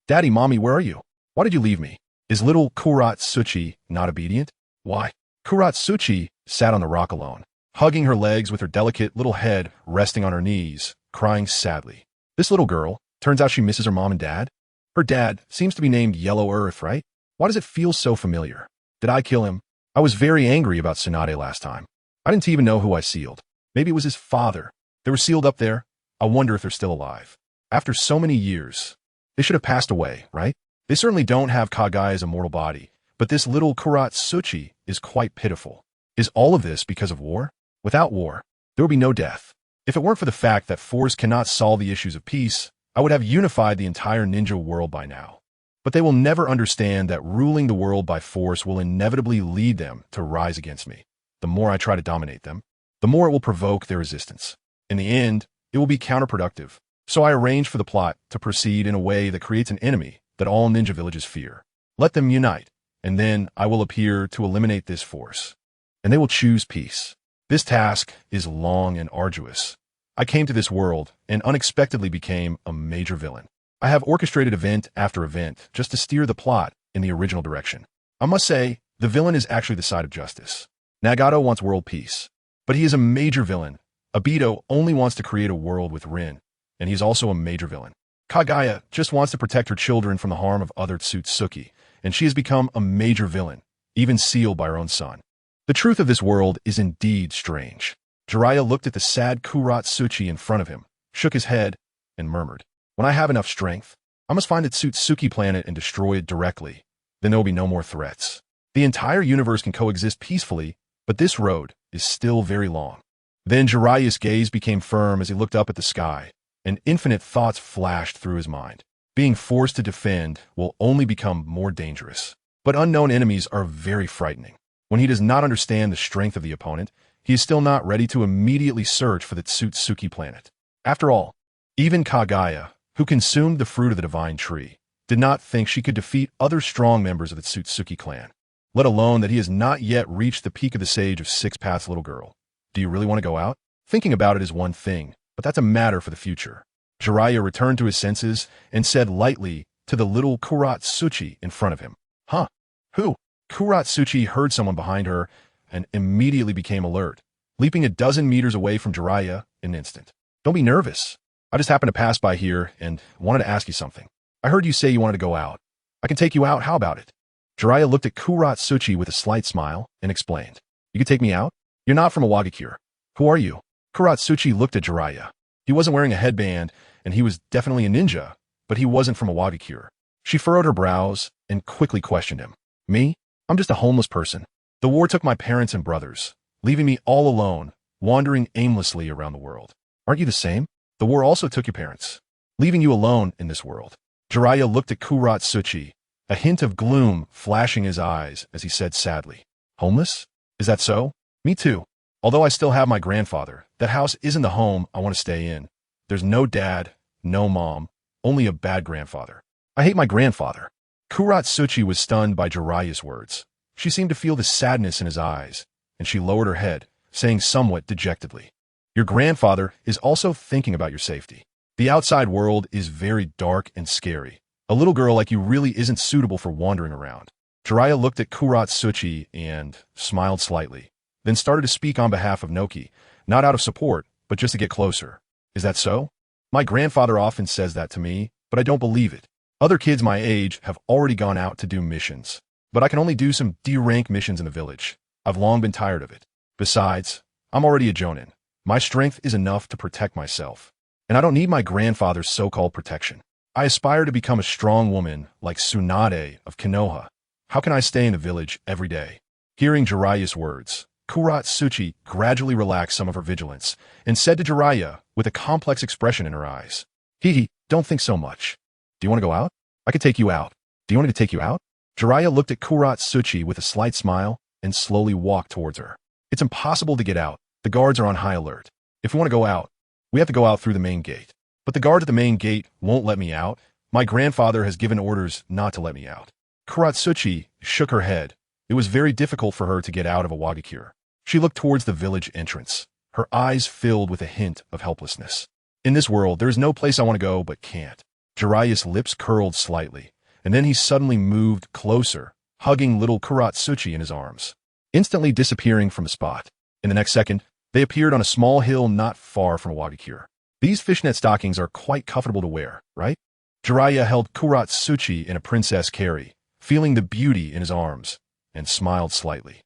Daddy, Mommy, where are you? Why did you leave me? Is little Kuratsuchi not obedient? Why? Kuratsuchi sat on the rock alone, hugging her legs with her delicate little head resting on her knees, crying sadly. This little girl, turns out she misses her mom and dad. Her dad seems to be named Yellow Earth, right? Why does it feel so familiar? Did I kill him? I was very angry about Tsunade last time. I didn't even know who I sealed. Maybe it was his father. They were sealed up there. I wonder if they're still alive. After so many years, they should have passed away, right? They certainly don't have Kagaya's immortal body, but this little Kuratsuchi is quite pitiful. Is all of this because of war? Without war, there would be no death. If it weren't for the fact that force cannot solve the issues of peace, I would have unified the entire ninja world by now. But they will never understand that ruling the world by force will inevitably lead them to rise against me. The more I try to dominate them, the more it will provoke their resistance. In the end, it will be counterproductive. So I arranged for the plot to proceed in a way that creates an enemy that all ninja villages fear. Let them unite, and then I will appear to eliminate this force. And they will choose peace. This task is long and arduous. I came to this world and unexpectedly became a major villain. I have orchestrated event after event just to steer the plot in the original direction. I must say, the villain is actually the side of justice. Nagato wants world peace, but he is a major villain. Obito only wants to create a world with Rin, and he's also a major villain. Kaguya just wants to protect her children from the harm of other Tsutsuki, and she has become a major villain, even sealed by her own son. The truth of this world is indeed strange. Jiraiya looked at the sad Kuratsuchi in front of him, shook his head, and murmured, "When I have enough strength, I must find the Tsutsuki planet and destroy it directly. Then there will be no more threats. The entire universe can coexist peacefully, but this road is still very long." Then Jiraiya's gaze became firm as he looked up at the sky, and infinite thoughts flashed through his mind. Being forced to defend will only become more dangerous. But unknown enemies are very frightening. When he does not understand the strength of the opponent, he is still not ready to immediately search for the Tsutsuki planet. After all, even Kaguya, who consumed the fruit of the divine tree, did not think she could defeat other strong members of the Tsutsuki clan, let alone that he has not yet reached the peak of the sage of Six Paths, little girl. Do you really want to go out? Thinking about it is one thing, but that's a matter for the future. Jiraiya returned to his senses and said lightly to the little Kuratsuchi in front of him, "Huh? Who?" Kuratsuchi heard someone behind her and immediately became alert, leaping a dozen meters away from Jiraiya in an instant. "Don't be nervous. I just happened to pass by here and wanted to ask you something. I heard you say you wanted to go out. I can take you out. How about it?" Jiraiya looked at Kuratsuchi with a slight smile and explained, "You could take me out? You're not from Awakens. Who are you?" Kuratsuchi looked at Jiraiya. He wasn't wearing a headband, and he was definitely a ninja, but he wasn't from Awakens. She furrowed her brows and quickly questioned him. "Me? I'm just a homeless person. The war took my parents and brothers, leaving me all alone, wandering aimlessly around the world. Aren't you the same? The war also took your parents, leaving you alone in this world." Jiraiya looked at Kuratsuchi, a hint of gloom flashing his eyes as he said sadly, "Homeless? Is that so? Me too. Although I still have my grandfather, that house isn't the home I want to stay in. There's no dad, no mom, only a bad grandfather. I hate my grandfather." Kuratsuchi was stunned by Jiraiya's words. She seemed to feel the sadness in his eyes, and she lowered her head, saying somewhat dejectedly, "Your grandfather is also thinking about your safety. The outside world is very dark and scary. A little girl like you really isn't suitable for wandering around." Jiraiya looked at Kuratsuchi and smiled slightly, then started to speak on behalf of Noki, not out of support, but just to get closer. "Is that so? My grandfather often says that to me, but I don't believe it. Other kids my age have already gone out to do missions, but I can only do some D-rank missions in the village. I've long been tired of it. Besides, I'm already a jonin. My strength is enough to protect myself, and I don't need my grandfather's so-called protection. I aspire to become a strong woman like Tsunade of Konoha. How can I stay in the village every day?" Hearing Jiraiya's words, Kuratsuchi gradually relaxed some of her vigilance and said to Jiraiya with a complex expression in her eyes, "Hee, don't think so much. Do you want to go out? I could take you out. Do you want me to take you out?" Jiraiya looked at Kuratsuchi with a slight smile and slowly walked towards her. "It's impossible to get out. The guards are on high alert. If we want to go out, we have to go out through the main gate. But the guards at the main gate won't let me out. My grandfather has given orders not to let me out." Kuratsuchi shook her head. It was very difficult for her to get out of Awagakure. She looked towards the village entrance, her eyes filled with a hint of helplessness. "In this world, there is no place I want to go but can't." Jiraiya's lips curled slightly, and then he suddenly moved closer, hugging little Kuratsuchi in his arms, instantly disappearing from the spot. In the next second, they appeared on a small hill not far from Awagakure. "These fishnet stockings are quite comfortable to wear, right?" Jiraiya held Kuratsuchi in a princess carry, feeling the beauty in his arms, and smiled slightly.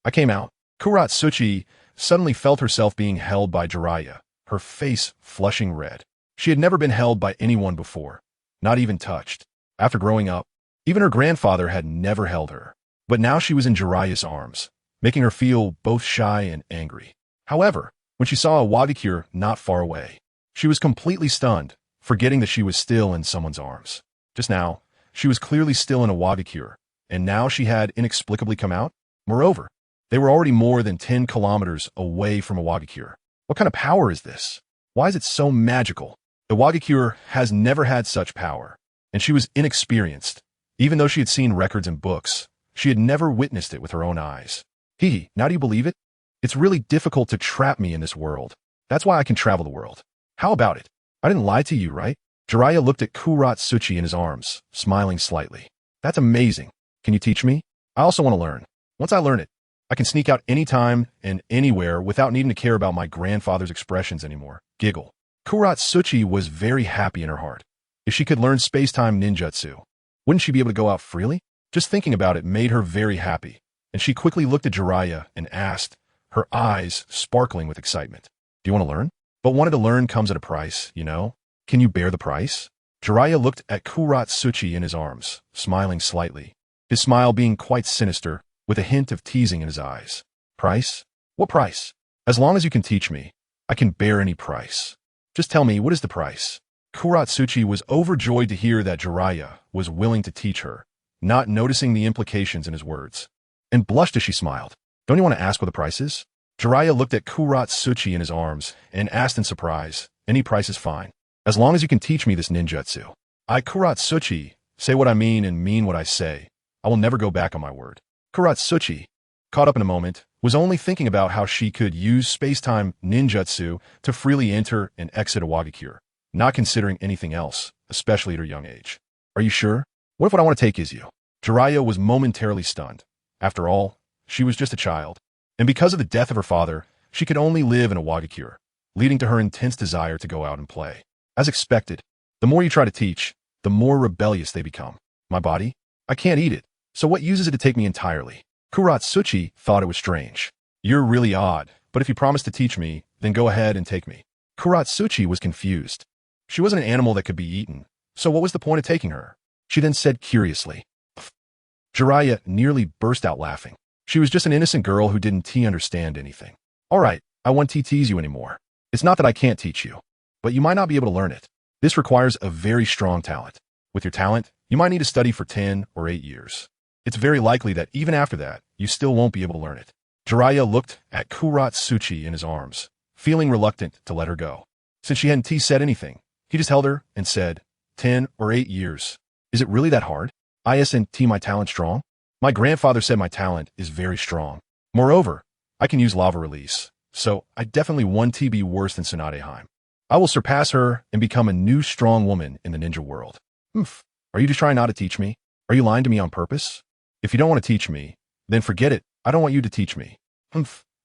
I came out." Kuratsuchi suddenly felt herself being held by Jiraiya, her face flushing red. She had never been held by anyone before, not even touched. After growing up, even her grandfather had never held her. But now she was in Jiraiya's arms, making her feel both shy and angry. However, when she saw a Wagakure not far away, she was completely stunned, forgetting that she was still in someone's arms. Just now, she was clearly still in a Wagakure, and now she had inexplicably come out. Moreover, they were already more than 10 kilometers away from a Wagakure. What kind of power is this? Why is it so magical? The Wagakure has never had such power, and she was inexperienced. Even though she had seen records and books, she had never witnessed it with her own eyes. Now do you believe it? It's really difficult to trap me in this world. That's why I can travel the world. How about it? I didn't lie to you, right? Jiraiya looked at Kuratsuchi in his arms, smiling slightly. That's amazing. Can you teach me? I also want to learn. Once I learn it, I can sneak out anytime and anywhere without needing to care about my grandfather's expressions anymore. Giggle. Kuratsuchi was very happy in her heart. If she could learn space-time ninjutsu, wouldn't she be able to go out freely? Just thinking about it made her very happy, and she quickly looked at Jiraiya and asked, her eyes sparkling with excitement. Do you want to learn? But wanting to learn comes at a price, you know? Can you bear the price? Jiraiya looked at Kuratsuchi in his arms, smiling slightly, his smile being quite sinister, with a hint of teasing in his eyes. Price? What price? As long as you can teach me, I can bear any price. Just tell me, what is the price? Kuratsuchi was overjoyed to hear that Jiraiya was willing to teach her, not noticing the implications in his words, and blushed as she smiled. Don't you want to ask what the price is? Jiraiya looked at Kuratsuchi in his arms and asked in surprise, any price is fine, as long as you can teach me this ninjutsu. I, Kuratsuchi, say what I mean and mean what I say. I will never go back on my word. Kuratsuchi, caught up in a moment, was only thinking about how she could use space-time ninjutsu to freely enter and exit a Wagakure, not considering anything else, especially at her young age. Are you sure? What if what I want to take is you? Jiraiya was momentarily stunned. After all, she was just a child, and because of the death of her father, she could only live in a Wagakure, leading to her intense desire to go out and play. As expected, the more you try to teach, the more rebellious they become. My body? I can't eat it, so what use is it to take me entirely? Kuratsuchi thought it was strange. You're really odd, but if you promise to teach me, then go ahead and take me. Kuratsuchi was confused. She wasn't an animal that could be eaten, so what was the point of taking her? She then said curiously. Jiraiya nearly burst out laughing. She was just an innocent girl who didn't understand anything. All right, I won't tease you anymore. It's not that I can't teach you, but you might not be able to learn it. This requires a very strong talent. With your talent, you might need to study for 10 or 8 years. It's very likely that even after that, you still won't be able to learn it. Jiraiya looked at Kuratsuchi in his arms, feeling reluctant to let her go. Since she hadn't said anything, he just held her and said, 10 or 8 years. Is it really that hard? Isn't my talent strong? My grandfather said my talent is very strong. Moreover, I can use lava release, so I definitely want to be worse than Tsunadeheim. I will surpass her and become a new strong woman in the ninja world. Are you just trying not to teach me? Are you lying to me on purpose? If you don't want to teach me, then forget it. I don't want you to teach me.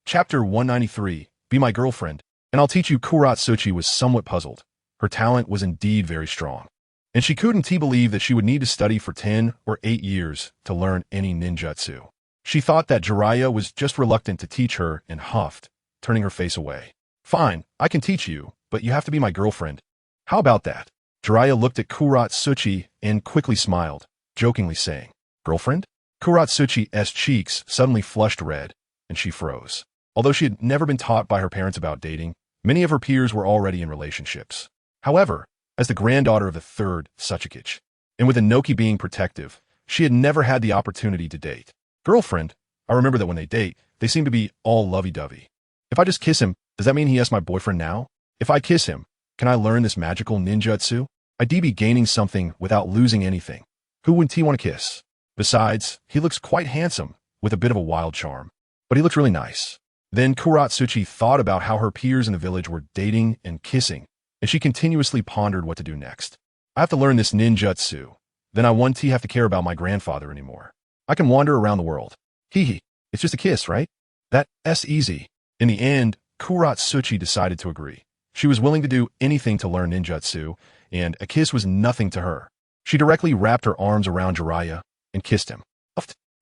Chapter 193, Be My Girlfriend, and I'll teach you. Kuratsuchi was somewhat puzzled. Her talent was indeed very strong, and she couldn't believe that she would need to study for 10 or 8 years to learn any ninjutsu. She thought that Jiraiya was just reluctant to teach her and huffed, turning her face away. Fine, I can teach you, but you have to be my girlfriend. How about that? Jiraiya looked at Kuratsuchi and quickly smiled, jokingly saying, Girlfriend? Kuratsuchi's cheeks suddenly flushed red, and she froze. Although she had never been taught by her parents about dating, many of her peers were already in relationships. However, as the granddaughter of the third Suchikage, and with Inoki being protective, she had never had the opportunity to date. Girlfriend? I remember that when they date, they seem to be all lovey-dovey. If I just kiss him, does that mean he is my boyfriend now? If I kiss him, can I learn this magical ninjutsu? I'd be gaining something without losing anything. Who wouldn't he want to kiss? Besides, he looks quite handsome, with a bit of a wild charm. But he looks really nice. Then Kuratsuchi thought about how her peers in the village were dating and kissing, and she continuously pondered what to do next. I have to learn this ninjutsu. Then I won't have to care about my grandfather anymore. I can wander around the world. It's just a kiss, right? That's easy. In the end, Kuratsuchi decided to agree. She was willing to do anything to learn ninjutsu, and a kiss was nothing to her. She directly wrapped her arms around Jiraiya and kissed him.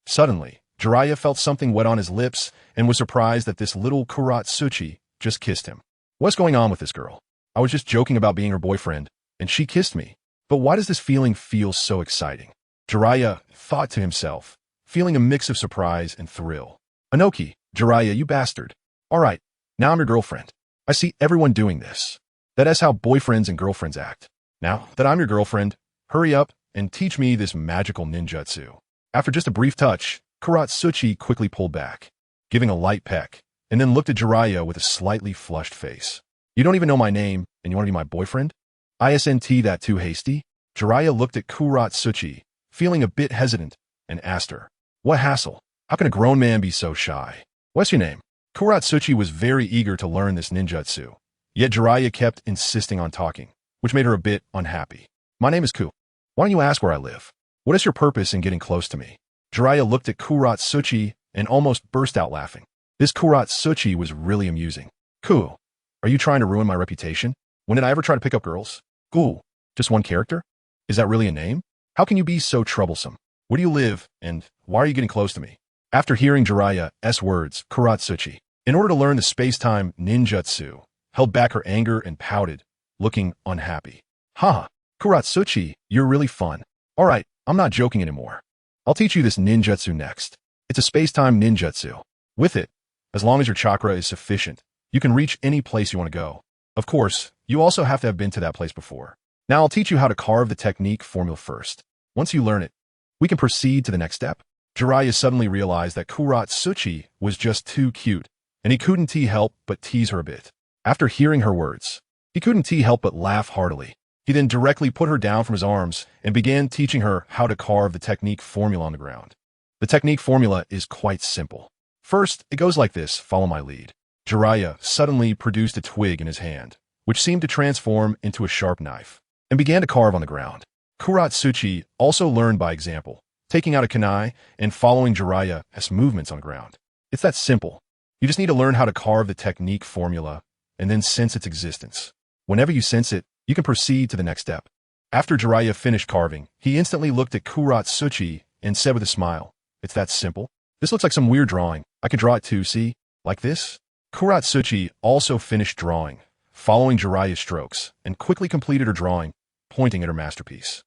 Suddenly, Jiraiya felt something wet on his lips and was surprised that this little Kuratsuchi just kissed him. What's going on with this girl? I was just joking about being her boyfriend, and she kissed me. But why does this feeling feel so exciting? Jiraiya thought to himself, feeling a mix of surprise and thrill. Anoki, Jiraiya, you bastard. Alright, now I'm your girlfriend. I see everyone doing this. That is how boyfriends and girlfriends act. Now that I'm your girlfriend, hurry up and teach me this magical ninjutsu. After just a brief touch, Kuratsuchi quickly pulled back, giving a light peck, and then looked at Jiraiya with a slightly flushed face. You don't even know my name, and you want to be my boyfriend? Isn't that too hasty? Jiraiya looked at Kuratsuchi, feeling a bit hesitant, and asked her, what hassle? How can a grown man be so shy? What's your name? Kuratsuchi was very eager to learn this ninjutsu, yet Jiraiya kept insisting on talking, which made her a bit unhappy. My name is Ku. Why don't you ask where I live? What is your purpose in getting close to me? Jiraiya looked at Kuratsuchi and almost burst out laughing. This Kuratsuchi was really amusing. Ku, are you trying to ruin my reputation? When did I ever try to pick up girls? Ku, just one character? Is that really a name? How can you be so troublesome? Where do you live, and why are you getting close to me? After hearing Jiraiya's words, Kuratsuchi, in order to learn the space-time ninjutsu, held back her anger and pouted, looking unhappy. Haha, Kuratsuchi, you're really fun. Alright, I'm not joking anymore. I'll teach you this ninjutsu next. It's a space-time ninjutsu. With it, as long as your chakra is sufficient, you can reach any place you want to go. Of course, you also have to have been to that place before. Now I'll teach you how to carve the technique formula first. Once you learn it, we can proceed to the next step. Jiraiya suddenly realized that Kuratsuchi was just too cute, and he couldn't help but tease her a bit. After hearing her words, he couldn't help but laugh heartily. He then directly put her down from his arms and began teaching her how to carve the technique formula on the ground. The technique formula is quite simple. First, it goes like this, follow my lead. Jiraiya suddenly produced a twig in his hand, which seemed to transform into a sharp knife, and began to carve on the ground. Kuratsuchi also learned by example, taking out a kunai and following Jiraiya's movements on the ground. It's that simple. You just need to learn how to carve the technique formula and then sense its existence. Whenever you sense it, you can proceed to the next step. After Jiraiya finished carving, he instantly looked at Kuratsuchi and said with a smile, it's that simple? This looks like some weird drawing. I can draw it too, see? Like this? Kuratsuchi also finished drawing, following Jiraiya's strokes, and quickly completed her drawing, pointing at her masterpiece.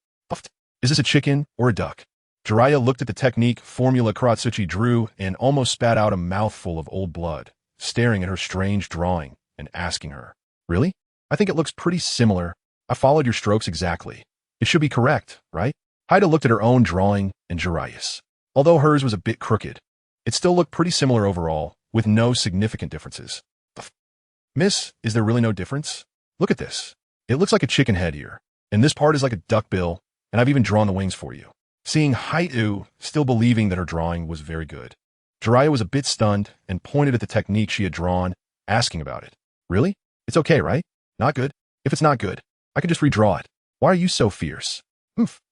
Is this a chicken or a duck? Jiraiya looked at the technique formula Kuratsuchi drew and almost spat out a mouthful of old blood, staring at her strange drawing and asking her, really? I think it looks pretty similar. I followed your strokes exactly. It should be correct, right? Haida looked at her own drawing and Jiraiya's. Although hers was a bit crooked, it still looked pretty similar overall, with no significant differences. Miss, is there really no difference? Look at this. It looks like a chicken head here, and this part is like a duck bill, and I've even drawn the wings for you. Seeing Haitu still believing that her drawing was very good. Jiraiya was a bit stunned and pointed at the technique she had drawn, asking about it. Really? It's okay, right? Not good? If it's not good, I can just redraw it. Why are you so fierce?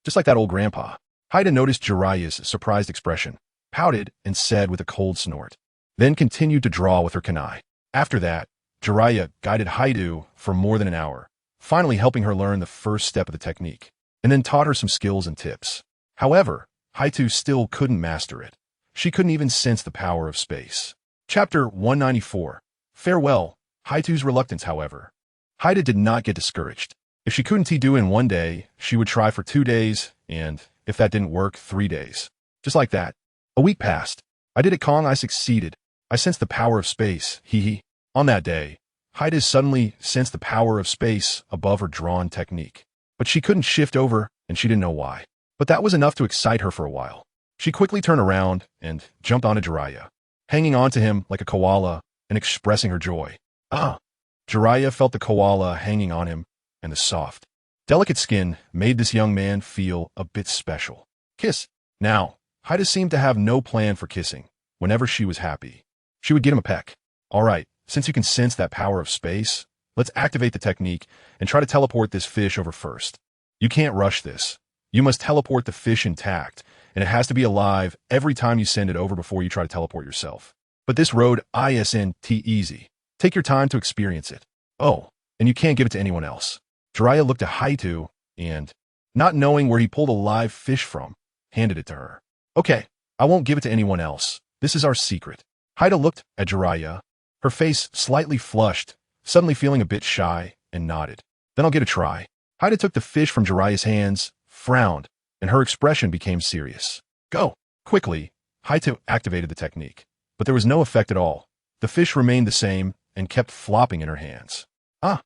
Just like that old grandpa. Haida noticed Jiraiya's surprised expression, pouted, and said with a cold snort. Then continued to draw with her kunai. After that, Jiraiya guided Haidu for more than an hour, finally helping her learn the first step of the technique, and then taught her some skills and tips. However, Haitu still couldn't master it. She couldn't even sense the power of space. Chapter 194. Farewell, Haitu's reluctance, however. Haida did not get discouraged. If she couldn't do in 1 day, she would try for 2 days, and if that didn't work, 3 days. Just like that. A week passed. I did it, Kong. I succeeded. I sensed the power of space. Hee. On that day, Haida suddenly sensed the power of space above her drawn technique. But she couldn't shift over, and she didn't know why. But that was enough to excite her for a while. She quickly turned around and jumped onto Jiraiya, hanging onto him like a koala and expressing her joy. Jiraiya felt the koala hanging on him, and the soft, delicate skin made this young man feel a bit special. Kiss. Now, Haida seemed to have no plan for kissing. Whenever she was happy, she would get him a peck. All right, since you can sense that power of space, let's activate the technique and try to teleport this fish over first. You can't rush this. You must teleport the fish intact, and it has to be alive every time you send it over before you try to teleport yourself. But this road isn't easy. Take your time to experience it. Oh, and you can't give it to anyone else. Jiraiya looked at Haitu and, not knowing where he pulled a live fish from, handed it to her. Okay, I won't give it to anyone else. This is our secret. Haida looked at Jiraiya, her face slightly flushed, suddenly feeling a bit shy, and nodded. Then I'll give it a try. Haida took the fish from Jiraiya's hands, frowned, and her expression became serious. Go! Quickly, Haitu activated the technique. but there was no effect at all. The fish remained the same and kept flopping in her hands. Ah,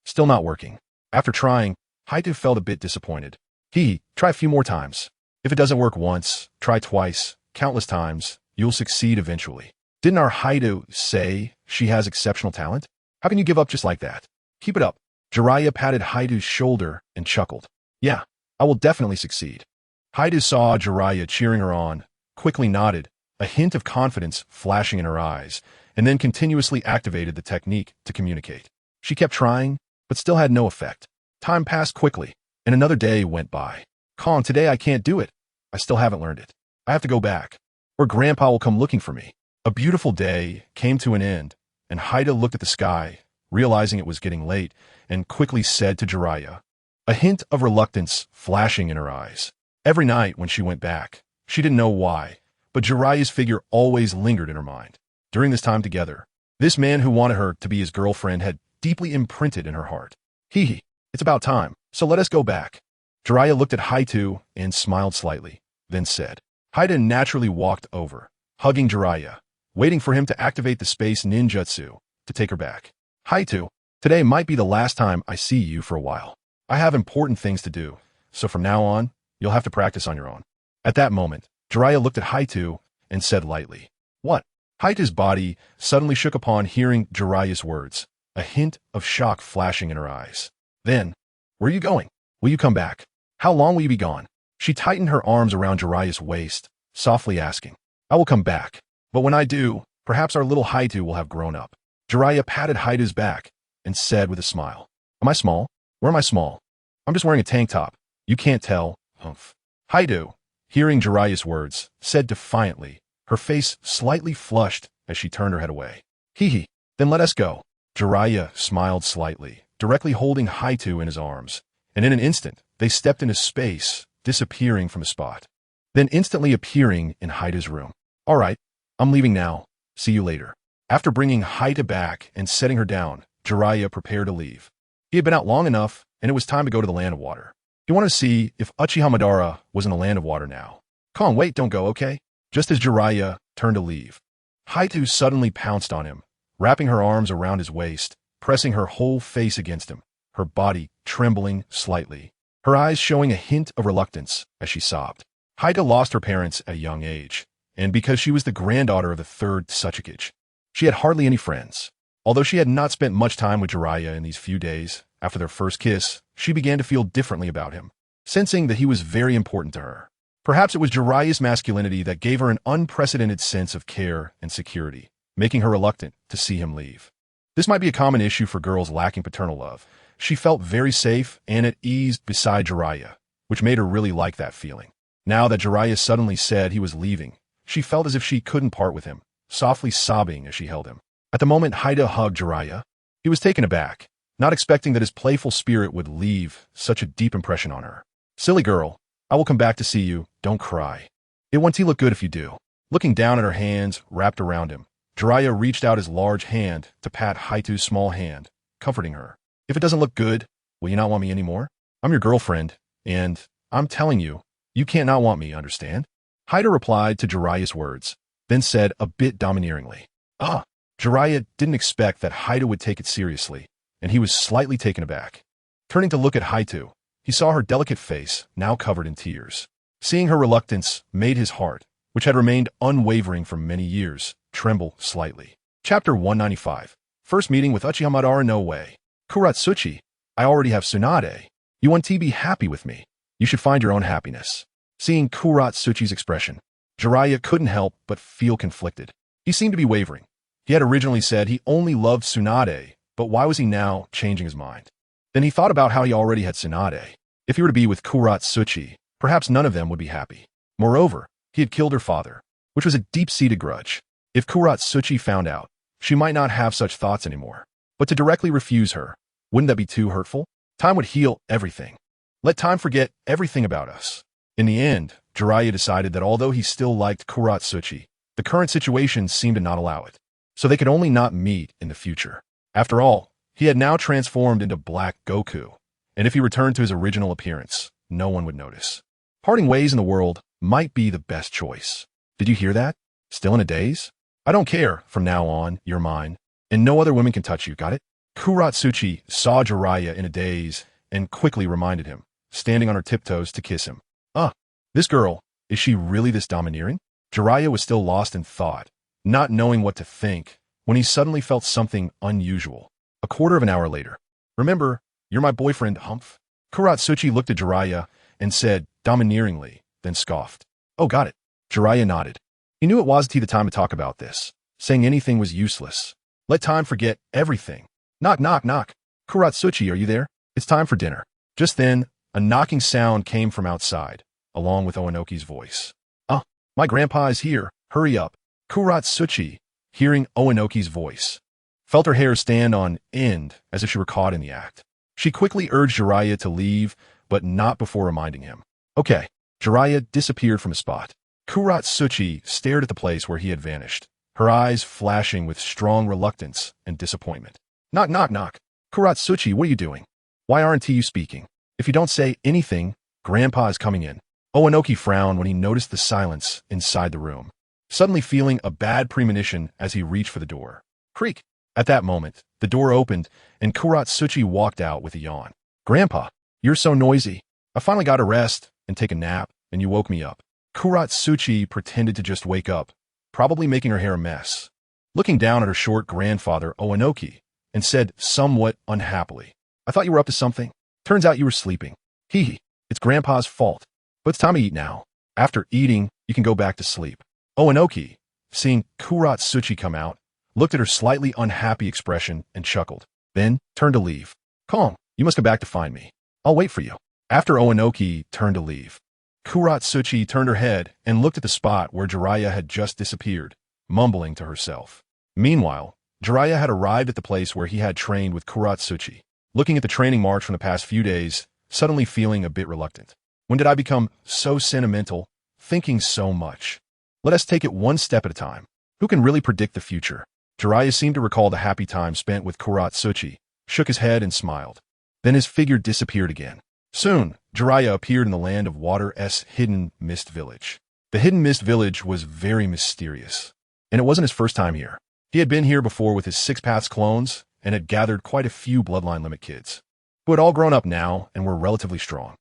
still not working. After trying, Haito felt a bit disappointed. Try a few more times. If it doesn't work once, try twice, countless times, you'll succeed eventually. Didn't our Haito say she has exceptional talent? How can you give up just like that? Keep it up. Jiraiya patted Haito's shoulder and chuckled. Yeah, I will definitely succeed. Haito saw Jiraiya cheering her on, quickly nodded, a hint of confidence flashing in her eyes, and then continuously activated the technique to communicate. She kept trying, but still had no effect. Time passed quickly, and another day went by. Con, today I can't do it. I still haven't learned it. I have to go back, or Grandpa will come looking for me. A beautiful day came to an end, and Haida looked at the sky, realizing it was getting late, and quickly said to Jiraiya, a hint of reluctance flashing in her eyes. Every night when she went back, she didn't know why, but Jiraiya's figure always lingered in her mind. During this time together, this man who wanted her to be his girlfriend had deeply imprinted in her heart. It's about time, so let us go back. Jiraiya looked at Haito and smiled slightly, then said. Haida naturally walked over, hugging Jiraiya, waiting for him to activate the space ninjutsu to take her back. Haito, today might be the last time I see you for a while. I have important things to do, so from now on, you'll have to practice on your own. At that moment, Jiraiya looked at Haito and said lightly, What? Haito's body suddenly shook upon hearing Jiraiya's words, a hint of shock flashing in her eyes. Then, where are you going? Will you come back? How long will you be gone? She tightened her arms around Jiraiya's waist, softly asking, I will come back, but when I do, perhaps our little Haito will have grown up. Jiraiya patted Haito's back and said with a smile, Am I small? Where am I small? I'm just wearing a tank top. You can't tell. Humph. Haito, hearing Jiraiya's words, said defiantly, her face slightly flushed as she turned her head away. Then let us go. Jiraiya smiled slightly, directly holding Haito in his arms, and in an instant, they stepped into space, disappearing from a spot, then instantly appearing in Haito's room. All right, I'm leaving now. See you later. After bringing Haito back and setting her down, Jiraiya prepared to leave. He had been out long enough, and it was time to go to the land of water. He wanted to see if Uchiha Madara was in the land of water now. Come on, wait, don't go, okay? Just as Jiraiya turned to leave, Haito suddenly pounced on him, wrapping her arms around his waist, pressing her whole face against him, her body trembling slightly, her eyes showing a hint of reluctance as she sobbed. Haito lost her parents at a young age, and because she was the granddaughter of the third Tsuchikage, she had hardly any friends. Although she had not spent much time with Jiraiya in these few days, after their first kiss, she began to feel differently about him, sensing that he was very important to her. Perhaps it was Jiraiya's masculinity that gave her an unprecedented sense of care and security, making her reluctant to see him leave. This might be a common issue for girls lacking paternal love. She felt very safe and at ease beside Jiraiya, which made her really like that feeling. Now that Jiraiya suddenly said he was leaving, she felt as if she couldn't part with him, softly sobbing as she held him. At the moment Haida hugged Jiraiya, he was taken aback, not expecting that his playful spirit would leave such a deep impression on her. Silly girl, I will come back to see you, don't cry. It won't look good if you do. Looking down at her hands wrapped around him, Jiraiya reached out his large hand to pat Haito's small hand, comforting her. If it doesn't look good, will you not want me anymore? I'm your girlfriend, and I'm telling you, you can't not want me, understand? Haida replied to Jiraiya's words, then said a bit domineeringly, Jiraiya didn't expect that Haida would take it seriously, and he was slightly taken aback. Turning to look at Haito, he saw her delicate face, now covered in tears. Seeing her reluctance made his heart, which had remained unwavering for many years, tremble slightly. Chapter 195. First meeting with Uchiha Madara. No way. Kuratsuchi, I already have Tsunade. You want to be happy with me. You should find your own happiness. Seeing Kuratsuchi's expression, Jiraiya couldn't help but feel conflicted. He seemed to be wavering. He had originally said he only loved Tsunade, but why was he now changing his mind? Then he thought about how he already had Tsunade. If he were to be with Kuratsuchi, perhaps none of them would be happy. Moreover, he had killed her father, which was a deep-seated grudge. If Kuratsuchi found out, she might not have such thoughts anymore. But to directly refuse her, wouldn't that be too hurtful? Time would heal everything. Let time forget everything about us. In the end, Jiraiya decided that although he still liked Kuratsuchi, the current situation seemed to not allow it. So they could only not meet in the future. After all, he had now transformed into Black Goku, and if he returned to his original appearance, no one would notice. Parting ways in the world might be the best choice. Did you hear that? Still in a daze? I don't care. From now on, you're mine. And no other women can touch you, got it? Kuratsuchi saw Jiraiya in a daze and quickly reminded him, standing on her tiptoes to kiss him. This girl, is she really this domineering? Jiraiya was still lost in thought, not knowing what to think, when he suddenly felt something unusual. A quarter of an hour later. Remember, you're my boyfriend, Humph. Kuratsuchi looked at Jiraiya and said, domineeringly, then scoffed. Oh, got it. Jiraiya nodded. He knew it wasn't the time to talk about this. Saying anything was useless. Let time forget everything. Knock, knock, knock. Kuratsuchi, are you there? It's time for dinner. Just then, a knocking sound came from outside, along with Owanoki's voice. My grandpa is here. Hurry up. Kuratsuchi, hearing Owanoki's voice, felt her hair stand on end as if she were caught in the act. She quickly urged Jiraiya to leave, but not before reminding him. Okay. Jiraiya disappeared from his spot. Kuratsuchi stared at the place where he had vanished, her eyes flashing with strong reluctance and disappointment. Knock, knock, knock. Kuratsuchi, what are you doing? Why aren't you speaking? If you don't say anything, Grandpa is coming in. Owanoki frowned when he noticed the silence inside the room, suddenly feeling a bad premonition as he reached for the door. Creak. At that moment, the door opened, and Kuratsuchi walked out with a yawn. Grandpa, you're so noisy. I finally got to rest and take a nap, and you woke me up. Kuratsuchi pretended to just wake up, probably making her hair a mess, looking down at her short grandfather, Owanoki, and said somewhat unhappily, I thought you were up to something. Turns out you were sleeping. Hee, it's Grandpa's fault. But it's time to eat now. After eating, you can go back to sleep. Owanoki, seeing Kuratsuchi come out, looked at her slightly unhappy expression and chuckled, then turned to leave. Calm, you must go back to find me. I'll wait for you. After Owanoki turned to leave, Kuratsuchi turned her head and looked at the spot where Jiraiya had just disappeared, mumbling to herself. Meanwhile, Jiraiya had arrived at the place where he had trained with Kuratsuchi, looking at the training march from the past few days, suddenly feeling a bit reluctant. When did I become so sentimental, thinking so much? Let us take it one step at a time. Who can really predict the future? Jiraiya seemed to recall the happy time spent with Kuratsuchi, shook his head and smiled. Then his figure disappeared again. Soon, Jiraiya appeared in the land of Water's Hidden Mist Village. The Hidden Mist Village was very mysterious, and it wasn't his first time here. He had been here before with his Six Paths clones and had gathered quite a few bloodline limit kids, who had all grown up now and were relatively strong.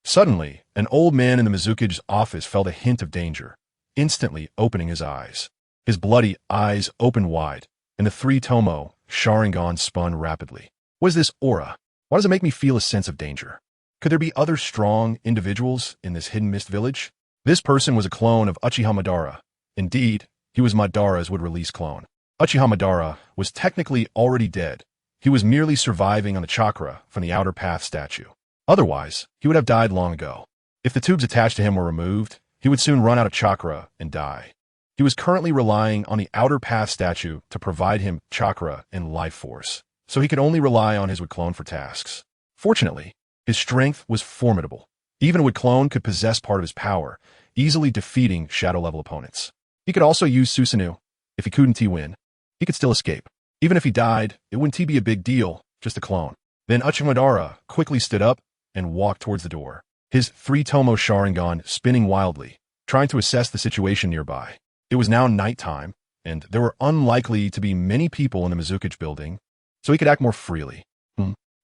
Suddenly, an old man in the Mizuki's office felt a hint of danger, instantly opening his eyes. His bloody eyes opened wide, and the three Tomo Sharingan spun rapidly. What is this aura? Why does it make me feel a sense of danger? Could there be other strong individuals in this Hidden Mist Village? This person was a clone of Uchiha Madara. Indeed, he was Madara's would-release clone. Uchiha Madara was technically already dead. He was merely surviving on the chakra from the Outer Path statue. Otherwise, he would have died long ago. If the tubes attached to him were removed, he would soon run out of chakra and die. He was currently relying on the Outer Path statue to provide him chakra and life force, so he could only rely on his would clone for tasks. Fortunately, his strength was formidable. Even a would clone could possess part of his power, easily defeating shadow-level opponents. He could also use Susanoo. If he couldn't win, he could still escape. Even if he died, it wouldn't be a big deal, just a clone. Then Uchiha Madara quickly stood up and walked towards the door, his three Tomo Sharingan spinning wildly, trying to assess the situation nearby. It was now nighttime, and there were unlikely to be many people in the Mizuki's building, so he could act more freely.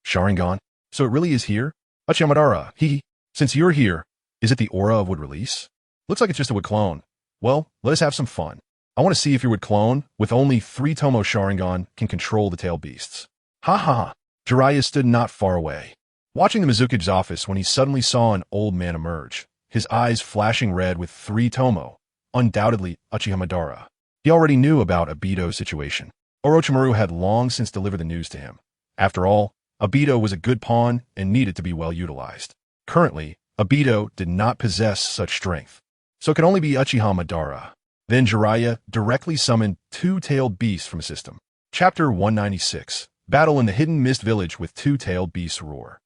Sharingan? So it really is here? Uchiha Madara, since you're here, is it the aura of would release? Looks like it's just a would clone. Well, let us have some fun. I want to see if your would clone, with only three Tomo Sharingan, can control the tailed beasts. Ha ha ha. Jiraiya stood not far away, watching the Mizuki's office when he suddenly saw an old man emerge, his eyes flashing red with three Tomo, undoubtedly Uchiha Madara. He already knew about Obito's situation. Orochimaru had long since delivered the news to him. After all, Obito was a good pawn and needed to be well utilized. Currently, Obito did not possess such strength, so it could only be Uchiha Madara. Then Jiraiya directly summoned two-tailed beasts from his system. Chapter 196. Battle in the Hidden Mist Village with two-tailed beasts roar.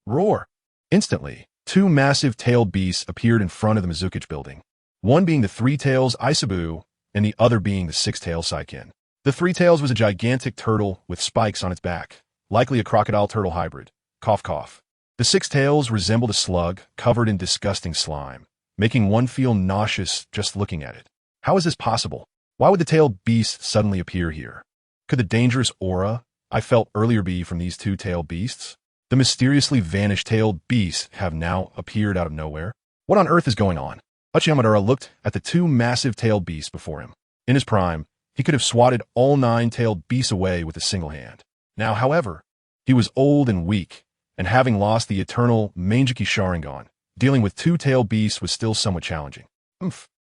Roar! Instantly, two massive tailed beasts appeared in front of the Mizuki's building, one being the three-tails Isabu and the other being the six-tail Saiken. The three-tails was a gigantic turtle with spikes on its back, likely a crocodile-turtle hybrid. Cough cough. The six-tails resembled a slug covered in disgusting slime, making one feel nauseous just looking at it. How is this possible? Why would the tailed beast suddenly appear here? Could the dangerous aura I felt earlier be from these two tailed beasts? The mysteriously vanished tailed beasts have now appeared out of nowhere? What on earth is going on? Uchiha Madara looked at the two massive tailed beasts before him. In his prime, he could have swatted all 9 tailed beasts away with a single hand. Now, however, he was old and weak, and having lost the eternal Manjiki Sharingan, dealing with 2 tailed beasts was still somewhat challenging.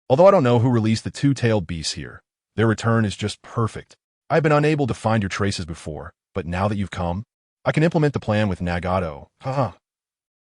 Although I don't know who released the 2 tailed beasts here, their return is just perfect. I've been unable to find your traces before, but now that you've come, I can implement the plan with Nagato. Haha.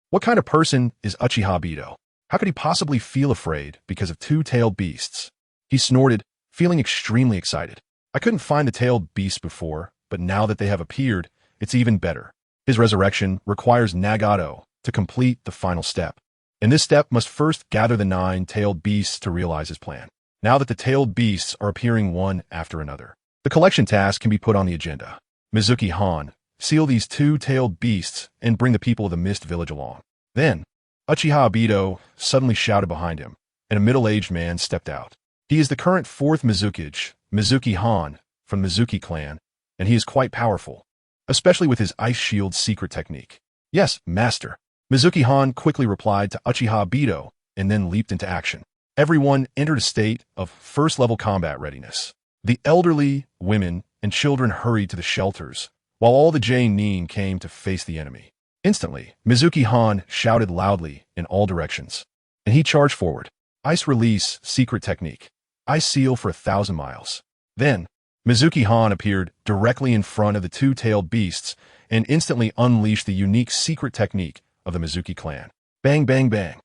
What kind of person is Uchiha Obito? How could he possibly feel afraid because of 2 tailed beasts? He snorted, feeling extremely excited. I couldn't find the tailed beasts before, but now that they have appeared, it's even better. His resurrection requires Nagato to complete the final step. And this step must first gather the 9 tailed beasts to realize his plan. Now that the tailed beasts are appearing one after another, the collection task can be put on the agenda. Mizuki Han, seal these 2 tailed beasts and bring the people of the Mist Village along. Then, Uchiha Obito suddenly shouted behind him, and a middle-aged man stepped out. He is the current 4th Mizukage, Mizuki Han, from the Mizuki clan, and he is quite powerful, especially with his Ice Shield secret technique. Yes, master. Mizuki Han quickly replied to Uchiha Obito and then leaped into action. Everyone entered a state of first-level combat readiness. The elderly, women, and children hurried to the shelters, while all the Nin came to face the enemy. Instantly, Mizuki Han shouted loudly in all directions, and he charged forward. Ice Release secret technique. Ice Seal for 1,000 miles. Then, Mizuki Han appeared directly in front of the 2 tailed beasts and instantly unleashed the unique secret technique of the Mizuki clan. Bang, bang, bang.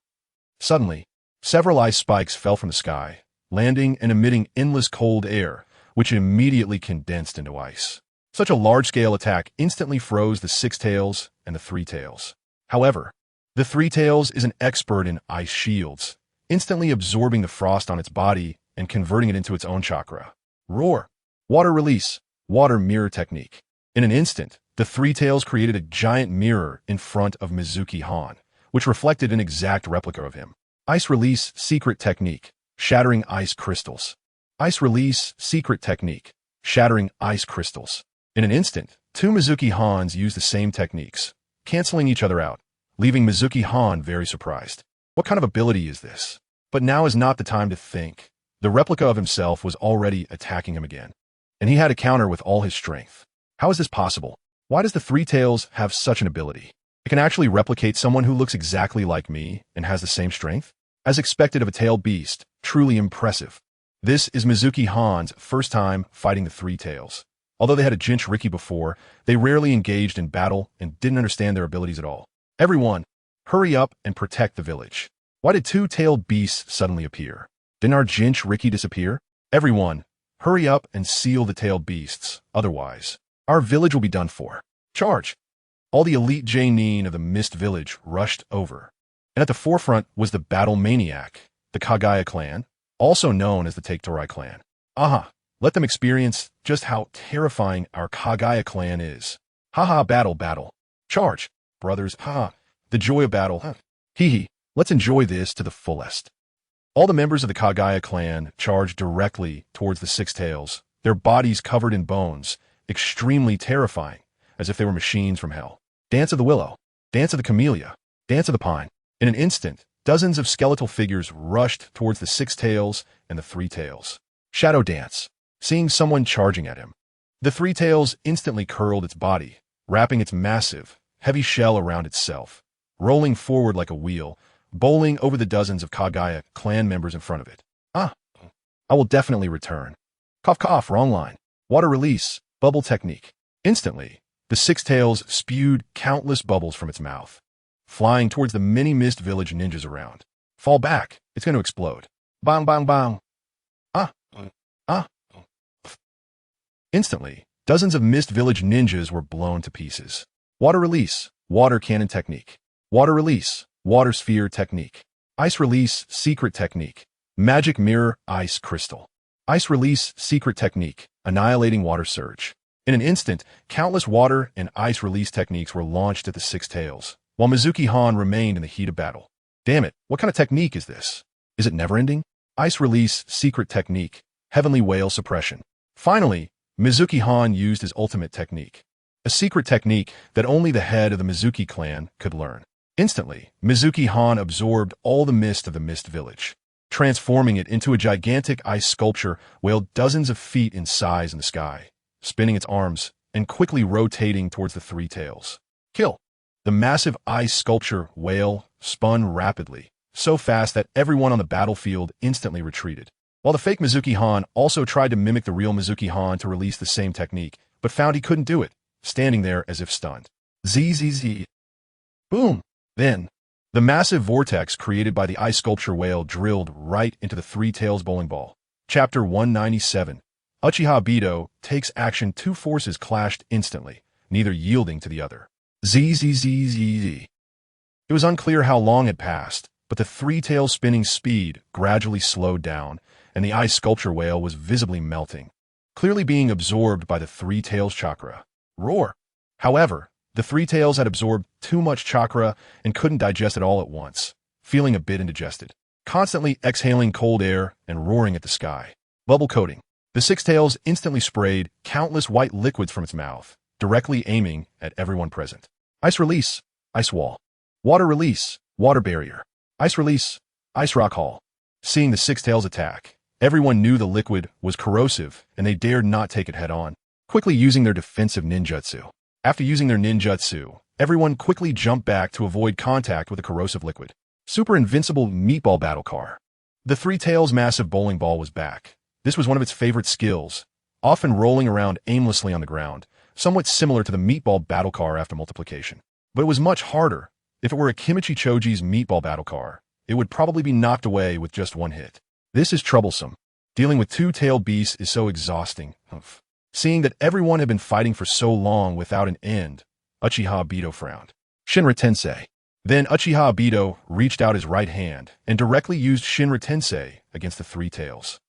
Suddenly, several ice spikes fell from the sky, landing and emitting endless cold air, which immediately condensed into ice. Such a large-scale attack instantly froze the 6 tails and the 3 tails. However, the 3 tails is an expert in ice shields, instantly absorbing the frost on its body and converting it into its own chakra. Roar. Water Release. Water Mirror Technique. In an instant, the 3 tails created a giant mirror in front of Mizuki Han, which reflected an exact replica of him. Ice Release Secret Technique. Shattering Ice Crystals. Ice Release Secret Technique. Shattering Ice Crystals. In an instant, 2 Mizuki Hans used the same techniques, canceling each other out, leaving Mizuki Han very surprised. What kind of ability is this? But now is not the time to think. The replica of himself was already attacking him again, and he had to counter with all his strength. How is this possible? Why does the 3 tails have such an ability? It can actually replicate someone who looks exactly like me and has the same strength? As expected of a tailed beast, truly impressive. This is Mizuki Han's first time fighting the 3 tails. Although they had a Jinchuriki before, they rarely engaged in battle and didn't understand their abilities at all. Everyone, hurry up and protect the village. Why did 2 tailed beasts suddenly appear? Didn't our Jinchuriki disappear? Everyone, hurry up and seal the tailed beasts, otherwise, our village will be done for. Charge! All the elite Nin of the Mist Village rushed over, and at the forefront was the battle maniac, the Kagaya clan, also known as the Take-Torai clan. Aha! Let them experience just how terrifying our Kagaya clan is. Haha, battle, battle. Charge, brothers, ha. The joy of battle, huh. Hee hee. Let's enjoy this to the fullest. All the members of the Kagaya clan charged directly towards the 6 tails, their bodies covered in bones, extremely terrifying, as if they were machines from hell. Dance of the Willow, Dance of the Camellia, Dance of the Pine. In an instant, dozens of skeletal figures rushed towards the 6 tails and the 3 tails. Shadow Dance. Seeing someone charging at him, the 3 tails instantly curled its body, wrapping its massive, heavy shell around itself, rolling forward like a wheel, bowling over the dozens of Kagaya clan members in front of it. Ah, I will definitely return. Cough, cough, wrong line. Water Release, Bubble Technique. Instantly, the 6 tails spewed countless bubbles from its mouth, flying towards the many Mist Village ninjas around. Fall back, it's going to explode. Bang, bang, bang. Ah, ah. Instantly, dozens of Mist Village ninjas were blown to pieces. Water Release, Water Cannon Technique. Water Release, Water Sphere Technique. Ice Release, Secret Technique. Magic Mirror, Ice Crystal. Ice Release, Secret Technique. Annihilating Water Surge. In an instant, countless water and ice release techniques were launched at the 6 tails, while Mizuki Han remained in the heat of battle. Damn it, what kind of technique is this? Is it never-ending? Ice Release, Secret Technique. heavenly whale suppression. Finally, Mizuki Han used his ultimate technique, a secret technique that only the head of the Mizuki clan could learn. Instantly, Mizuki Han absorbed all the mist of the Mist Village, transforming it into a gigantic ice sculpture whale dozens of feet in size in the sky, spinning its arms and quickly rotating towards the three tails. Kill! The massive ice sculpture whale spun rapidly, so fast that everyone on the battlefield instantly retreated. While the fake Mizuki Han also tried to mimic the real Mizuki Han to release the same technique, but found he couldn't do it, standing there as if stunned. ZZZ. Boom! Then, the massive vortex created by the ice sculpture whale drilled right into the Three Tails bowling ball. Chapter 197. Uchiha Bido takes action. Two forces clashed instantly, neither yielding to the other. ZZZZZ. It was unclear how long had passed, but the Three Tails spinning speed gradually slowed down, and the ice sculpture whale was visibly melting, clearly being absorbed by the Three Tails chakra. Roar! However, the Three Tails had absorbed too much chakra and couldn't digest it all at once, feeling a bit indigested, constantly exhaling cold air and roaring at the sky. Bubble coating. The Six Tails instantly sprayed countless white liquids from its mouth, directly aiming at everyone present. Ice release, ice wall. Water release, water barrier. Ice release, ice rock hall. Seeing the Six Tails attack, everyone knew the liquid was corrosive and they dared not take it head on, quickly using their defensive ninjutsu. After using their ninjutsu, everyone quickly jumped back to avoid contact with the corrosive liquid. Super Invincible Meatball Battle Car. The Three Tails massive bowling ball was back. This was one of its favorite skills, often rolling around aimlessly on the ground, somewhat similar to the meatball battle car after multiplication. But it was much harder. If it were a Kimichi Choji's meatball battle car, it would probably be knocked away with just one hit. This is troublesome. Dealing with two-tailed beasts is so exhausting. Seeing that everyone had been fighting for so long without an end, Uchiha Bido frowned. Shinra Tensei. Then Uchiha Bido reached out his right hand and directly used Shinra Tensei against the Three Tails.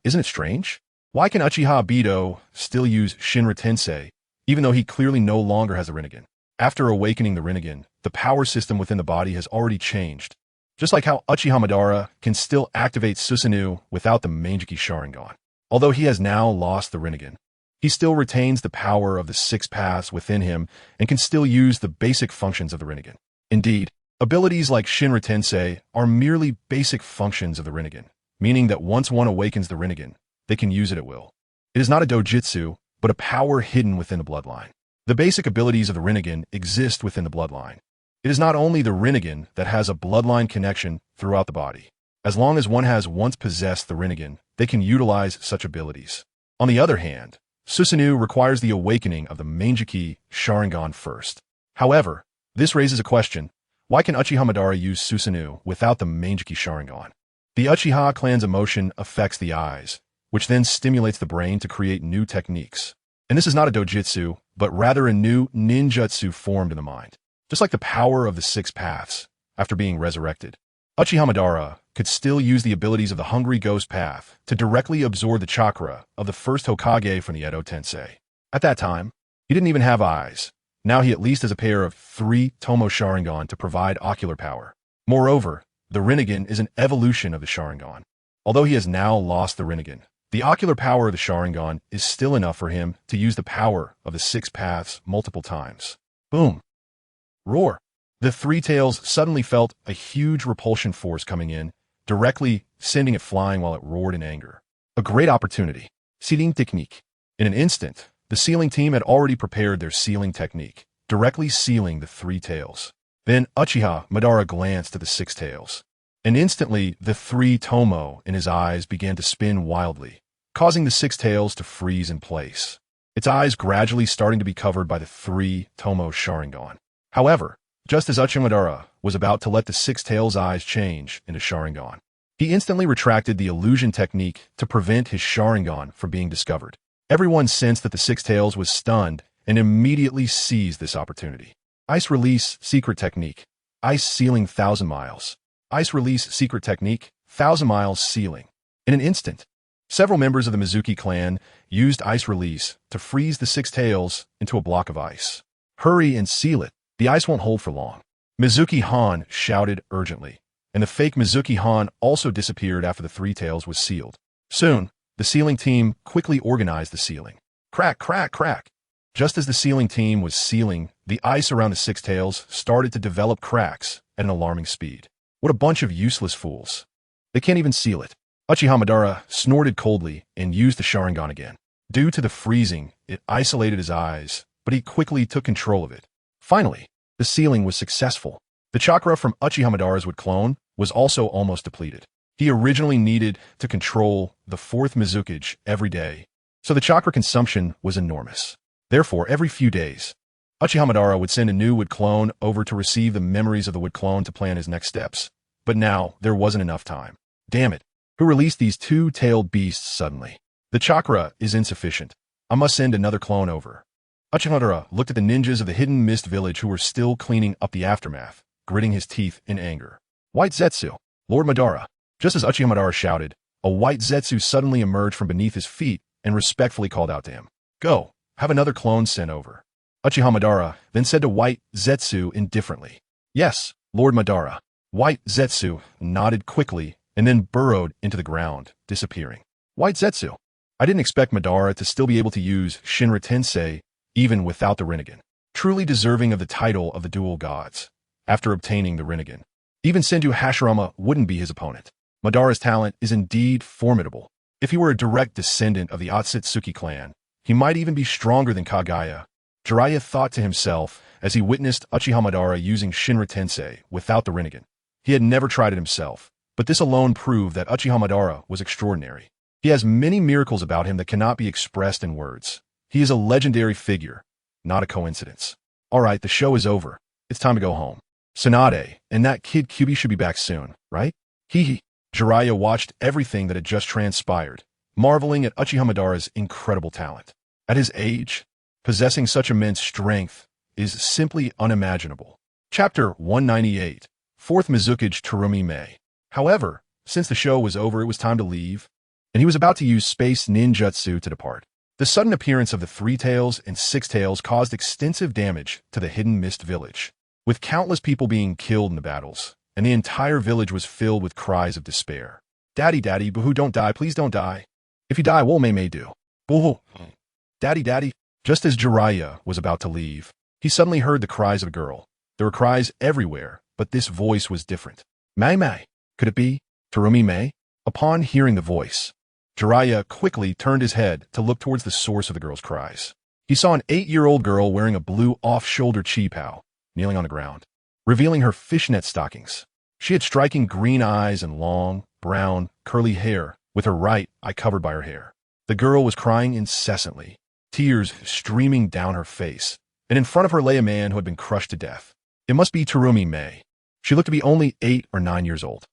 Isn't it strange? Why can Uchiha Bido still use Shinra Tensei, even though he clearly no longer has a Rinnegan? After awakening the Rinnegan, the power system within the body has already changed. Just like how Uchiha Madara can still activate Susanoo without the Mangekyou Sharingan. Although he has now lost the Rinnegan, he still retains the power of the six paths within him and can still use the basic functions of the Rinnegan. Indeed, abilities like Shinra Tensei are merely basic functions of the Rinnegan, meaning that once one awakens the Rinnegan, they can use it at will. It is not a dojutsu, but a power hidden within the bloodline. The basic abilities of the Rinnegan exist within the bloodline. It is not only the Rinnegan that has a bloodline connection throughout the body. As long as one has once possessed the Rinnegan, they can utilize such abilities. On the other hand, Susanoo requires the awakening of the Mangekyou Sharingan first. However, this raises a question. Why can Uchiha Madara use Susanoo without the Mangekyou Sharingan? The Uchiha clan's emotion affects the eyes, which then stimulates the brain to create new techniques. And this is not a dojutsu, but rather a new ninjutsu formed in the mind. Just like the power of the six paths, after being resurrected, Uchiha Madara could still use the abilities of the Hungry Ghost Path to directly absorb the chakra of the first Hokage from the Edo Tensei. At that time, he didn't even have eyes. Now he at least has a pair of 3 Tomo Sharingan to provide ocular power. Moreover, the Rinnegan is an evolution of the Sharingan. Although he has now lost the Rinnegan, the ocular power of the Sharingan is still enough for him to use the power of the six paths multiple times. Boom. Roar. The Three Tails suddenly felt a huge repulsion force coming in, directly sending it flying while it roared in anger. A great opportunity. Sealing technique. In an instant, the sealing team had already prepared their sealing technique, directly sealing the Three Tails. Then Uchiha Madara glanced at the Six Tails, and instantly the 3 Tomo in his eyes began to spin wildly, causing the Six Tails to freeze in place, its eyes gradually starting to be covered by the 3 Tomo Sharingan. However, just as Uchiha Madara was about to let the Six Tails' eyes change into Sharingan, he instantly retracted the illusion technique to prevent his Sharingan from being discovered. Everyone sensed that the Six Tails was stunned and immediately seized this opportunity. Ice Release Secret Technique. Ice Sealing 1,000 Miles. Ice Release Secret Technique, 1,000 Miles Sealing. In an instant, several members of the Mizuki clan used Ice Release to freeze the Six Tails into a block of ice. Hurry and seal it. The ice won't hold for long. Mizuki Han shouted urgently, and the fake Mizuki Han also disappeared after the Three Tails was sealed. Soon, The sealing team quickly organized the sealing. Crack, crack, crack. Just as the sealing team was sealing, the ice around the six tails started to develop cracks at an alarming speed. What a bunch of useless fools. They can't even seal it. Uchiha Madara snorted coldly and used the Sharingan again. Due to the freezing, it isolated his eyes, but he quickly took control of it. Finally, the sealing was successful. The chakra from Uchiha Madara's wood clone was also almost depleted. He originally needed to control the fourth Mizukage every day, so the chakra consumption was enormous. Therefore, every few days, Uchiha Madara would send a new wood clone over to receive the memories of the wood clone to plan his next steps. But now, there wasn't enough time. Damn it. Who released these two-tailed beasts suddenly? The chakra is insufficient. I must send another clone over. Uchiha Madara looked at the ninjas of the Hidden Mist village who were still cleaning up the aftermath, gritting his teeth in anger. White Zetsu, Lord Madara. Just as Uchiha Madara shouted, a white Zetsu suddenly emerged from beneath his feet and respectfully called out to him. Go, have another clone sent over. Uchiha Madara then said to White Zetsu indifferently. Yes, Lord Madara. White Zetsu nodded quickly and then burrowed into the ground, disappearing. White Zetsu. I didn't expect Madara to still be able to use Shinra Tensei even without the Rinnegan. Truly deserving of the title of the dual gods. After obtaining the Rinnegan, even Senju Hashirama wouldn't be his opponent. Madara's talent is indeed formidable. If he were a direct descendant of the Otsutsuki clan, he might even be stronger than Kagaya. Jiraiya thought to himself as he witnessed Uchiha Madara using Shinra Tensei without the Rinnegan. He had never tried it himself, but this alone proved that Uchiha Madara was extraordinary. He has many miracles about him that cannot be expressed in words. He is a legendary figure, not a coincidence. Alright, the show is over. It's time to go home. Tsunade and that kid Kyubi should be back soon, right? Hee. Jiraiya watched everything that had just transpired, marveling at Uchiha Madara's incredible talent. At his age, possessing such immense strength is simply unimaginable. Chapter 198, 4th Mizukage Terumi Mei. However, since the show was over, it was time to leave, and he was about to use space ninjutsu to depart. The sudden appearance of the Three Tails and Six Tails caused extensive damage to the Hidden Mist village, with countless people being killed in the battles, and the entire village was filled with cries of despair. Daddy, daddy, boo-hoo, don't die, please don't die. If you die, what may do? Boo-hoo. Daddy, daddy. Just as Jiraiya was about to leave, he suddenly heard the cries of a girl. There were cries everywhere, but this voice was different. Mei Mei. Could it be Terumi Mei? Upon hearing the voice, Jiraiya quickly turned his head to look towards the source of the girl's cries. He saw an 8-year-old girl wearing a blue off-shoulder chi-pao, kneeling on the ground, revealing her fishnet stockings. She had striking green eyes and long, brown, curly hair, with her right eye covered by her hair. The girl was crying incessantly, tears streaming down her face, and in front of her lay a man who had been crushed to death. It must be Terumi Mei. She looked to be only 8 or 9 years old.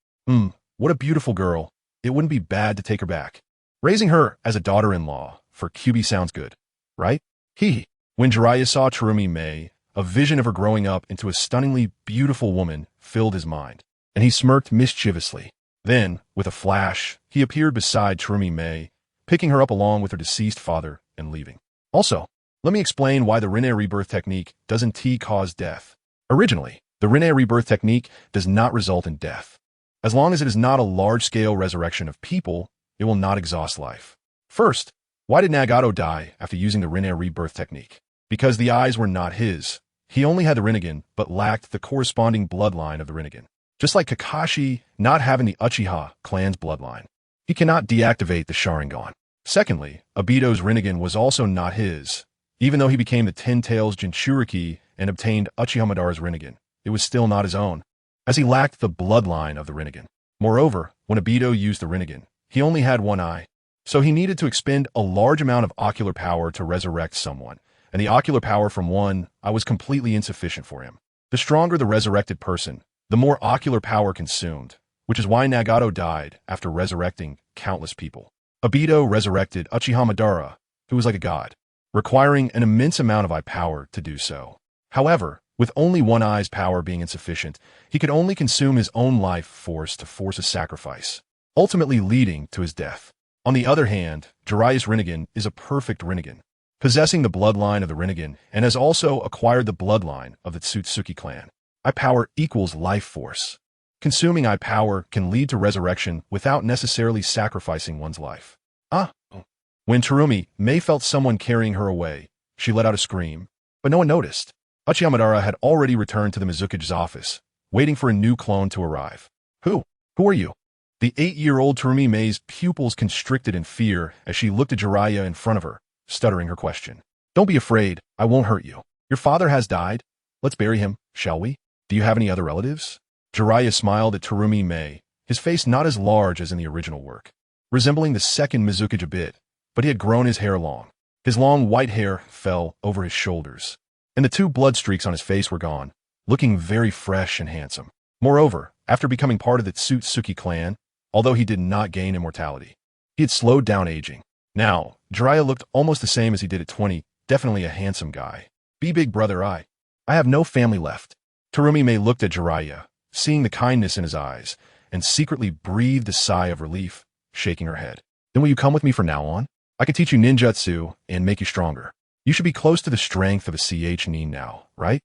What a beautiful girl. It wouldn't be bad to take her back. Raising her as a daughter-in-law for Kyubi sounds good, right? When Jiraiya saw Terumi Mei, a vision of her growing up into a stunningly beautiful woman filled his mind, and he smirked mischievously. Then, with a flash, he appeared beside Terumi Mei, picking her up along with her deceased father and leaving. Also, let me explain why the Rinne rebirth technique doesn't cause death. Originally, the Rinne rebirth technique does not result in death. As long as it is not a large-scale resurrection of people, it will not exhaust life. First, why did Nagato die after using the Rinne rebirth technique? Because the eyes were not his. He only had the Rinnegan, but lacked the corresponding bloodline of the Rinnegan. Just like Kakashi not having the Uchiha clan's bloodline. He cannot deactivate the Sharingan. Secondly, Obito's Rinnegan was also not his. Even though he became the Ten Tails Jinchuriki and obtained Uchiha Madara's Rinnegan, it was still not his own, as he lacked the bloodline of the Rinnegan. Moreover, when Obito used the Rinnegan, he only had one eye, so he needed to expend a large amount of ocular power to resurrect someone, and the ocular power from one eye was completely insufficient for him. The stronger the resurrected person, the more ocular power consumed, which is why Nagato died after resurrecting countless people. Obito resurrected Uchiha Madara, who was like a god, requiring an immense amount of eye power to do so. However, with only one eye's power being insufficient, he could only consume his own life force to force a sacrifice, ultimately leading to his death. On the other hand, Jiraiya's Rinnegan is a perfect Rinnegan, possessing the bloodline of the Rinnegan and has also acquired the bloodline of the Tsutsuki clan. Eye power equals life force. Consuming eye power can lead to resurrection without necessarily sacrificing one's life. Ah! When Terumi Mei felt someone carrying her away, she let out a scream, but no one noticed. Uchiyamadara had already returned to the Mizukage's office, waiting for a new clone to arrive. Who? Who are you? The 8-year-old Terumi Mei's pupils constricted in fear as she looked at Jiraiya in front of her, stuttering her question. Don't be afraid, I won't hurt you. Your father has died. Let's bury him, shall we? Do you have any other relatives? Jiraiya smiled at Terumi Mei, his face not as large as in the original work, resembling the second Mizukage a bit, but he had grown his hair long. His long white hair fell over his shoulders, and the 2 blood streaks on his face were gone, looking very fresh and handsome. Moreover, after becoming part of the Tsutsuki clan, although he did not gain immortality, he had slowed down aging. Now, Jiraiya looked almost the same as he did at 20, definitely a handsome guy. Be big brother, I have no family left. Terumi Mei looked at Jiraiya, seeing the kindness in his eyes, and secretly breathed a sigh of relief, shaking her head. Then will you come with me from now on? I can teach you ninjutsu and make you stronger. You should be close to the strength of a CH Nin now, right?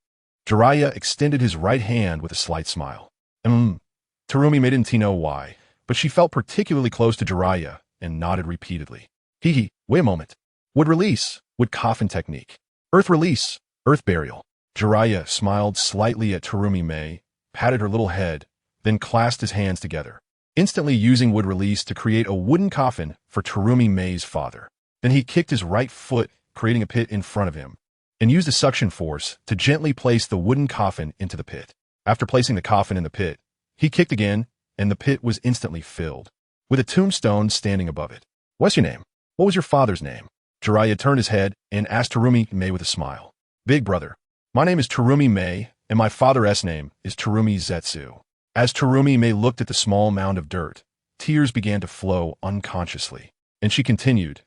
Jiraiya extended his right hand with a slight smile. Terumi Mei didn't know why, but she felt particularly close to Jiraiya and nodded repeatedly. Wait a moment. Wood release, wood coffin technique. Earth release, earth burial. Jiraiya smiled slightly at Terumi Mei, patted her little head, then clasped his hands together, instantly using wood release to create a wooden coffin for Terumi Mei's father. Then he kicked his right foot, creating a pit in front of him, and used a suction force to gently place the wooden coffin into the pit. After placing the coffin in the pit, he kicked again, and the pit was instantly filled, with a tombstone standing above it. What's your name? What was your father's name? Jiraiya turned his head and asked Terumi Mei with a smile. Big brother. My name is Terumi Mei, and my father's name is Terumi Zetsu. As Terumi Mei looked at the small mound of dirt, tears began to flow unconsciously, and she continued,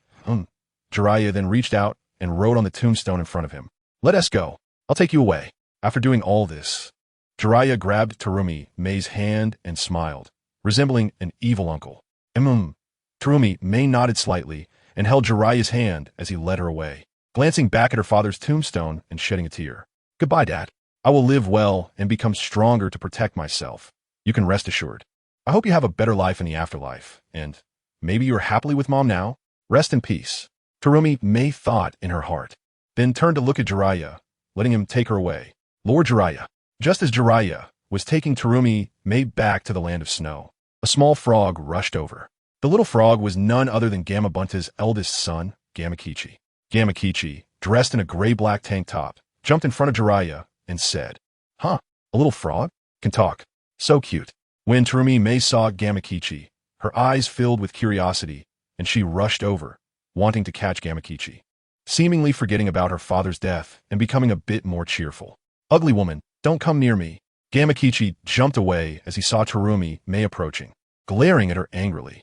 Jiraiya then reached out and wrote on the tombstone in front of him. Let us go. I'll take you away. After doing all this, Jiraiya grabbed Terumi Mei's hand and smiled, resembling an evil uncle. Terumi Mei nodded slightly and held Jiraiya's hand as he led her away, glancing back at her father's tombstone and shedding a tear. Goodbye, Dad. I will live well and become stronger to protect myself. You can rest assured. I hope you have a better life in the afterlife, and maybe you're happily with Mom now? Rest in peace. Terumi Mei thought in her heart, then turned to look at Jiraiya, letting him take her away. Lord Jiraiya. Just as Jiraiya was taking Terumi Mei back to the land of snow, a small frog rushed over. The little frog was none other than Gamabunta's eldest son, Gamakichi. Gamakichi, dressed in a gray-black tank top, jumped in front of Jiraiya and said, a little frog? Can talk. So cute. When Terumi Mei saw Gamakichi, her eyes filled with curiosity, and she rushed over, wanting to catch Gamakichi, seemingly forgetting about her father's death and becoming a bit more cheerful. Ugly woman, don't come near me. Gamakichi jumped away as he saw Terumi Mei approaching, glaring at her angrily.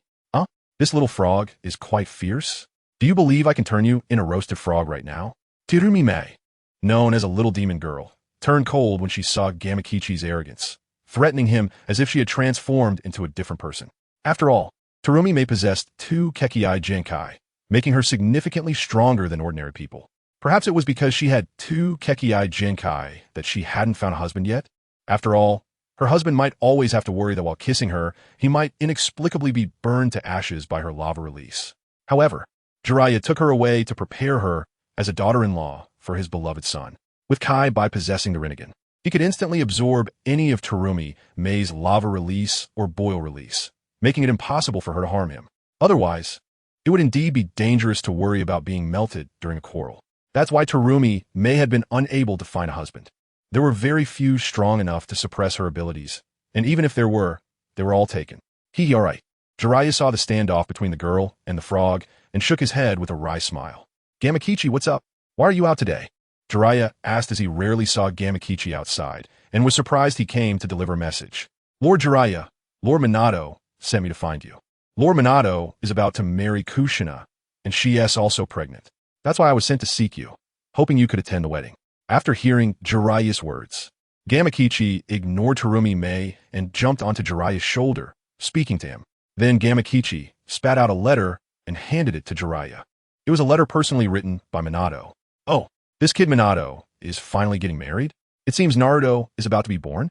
This little frog is quite fierce. Do you believe I can turn you in a roasted frog right now? Terumi Mei, known as a little demon girl, turned cold when she saw Gamakichi's arrogance, threatening him as if she had transformed into a different person. After all, Terumi Mei possessed 2 Kekkei Genkai, making her significantly stronger than ordinary people. Perhaps it was because she had 2 Kekkei Genkai that she hadn't found a husband yet. After all, her husband might always have to worry that while kissing her, he might inexplicably be burned to ashes by her lava release. However, Jiraiya took her away to prepare her as a daughter-in-law for his beloved son. With Kai by possessing the Rinnegan, he could instantly absorb any of Terumi Mei's lava release or boil release, making it impossible for her to harm him. Otherwise, it would indeed be dangerous to worry about being melted during a quarrel. That's why Terumi Mei had been unable to find a husband. There were very few strong enough to suppress her abilities, and even if there were, they were all taken. All right. Jiraiya saw the standoff between the girl and the frog and shook his head with a wry smile. Gamakichi, what's up? Why are you out today? Jiraiya asked as he rarely saw Gamakichi outside, and was surprised he came to deliver a message. Lord Jiraiya, Lord Minato sent me to find you. Lord Minato is about to marry Kushina, and she is also pregnant. That's why I was sent to seek you, hoping you could attend the wedding. After hearing Jiraiya's words, Gamakichi ignored Terumi Mei and jumped onto Jiraiya's shoulder, speaking to him. Then Gamakichi spat out a letter and handed it to Jiraiya. It was a letter personally written by Minato. Oh, this kid Minato is finally getting married? It seems Naruto is about to be born?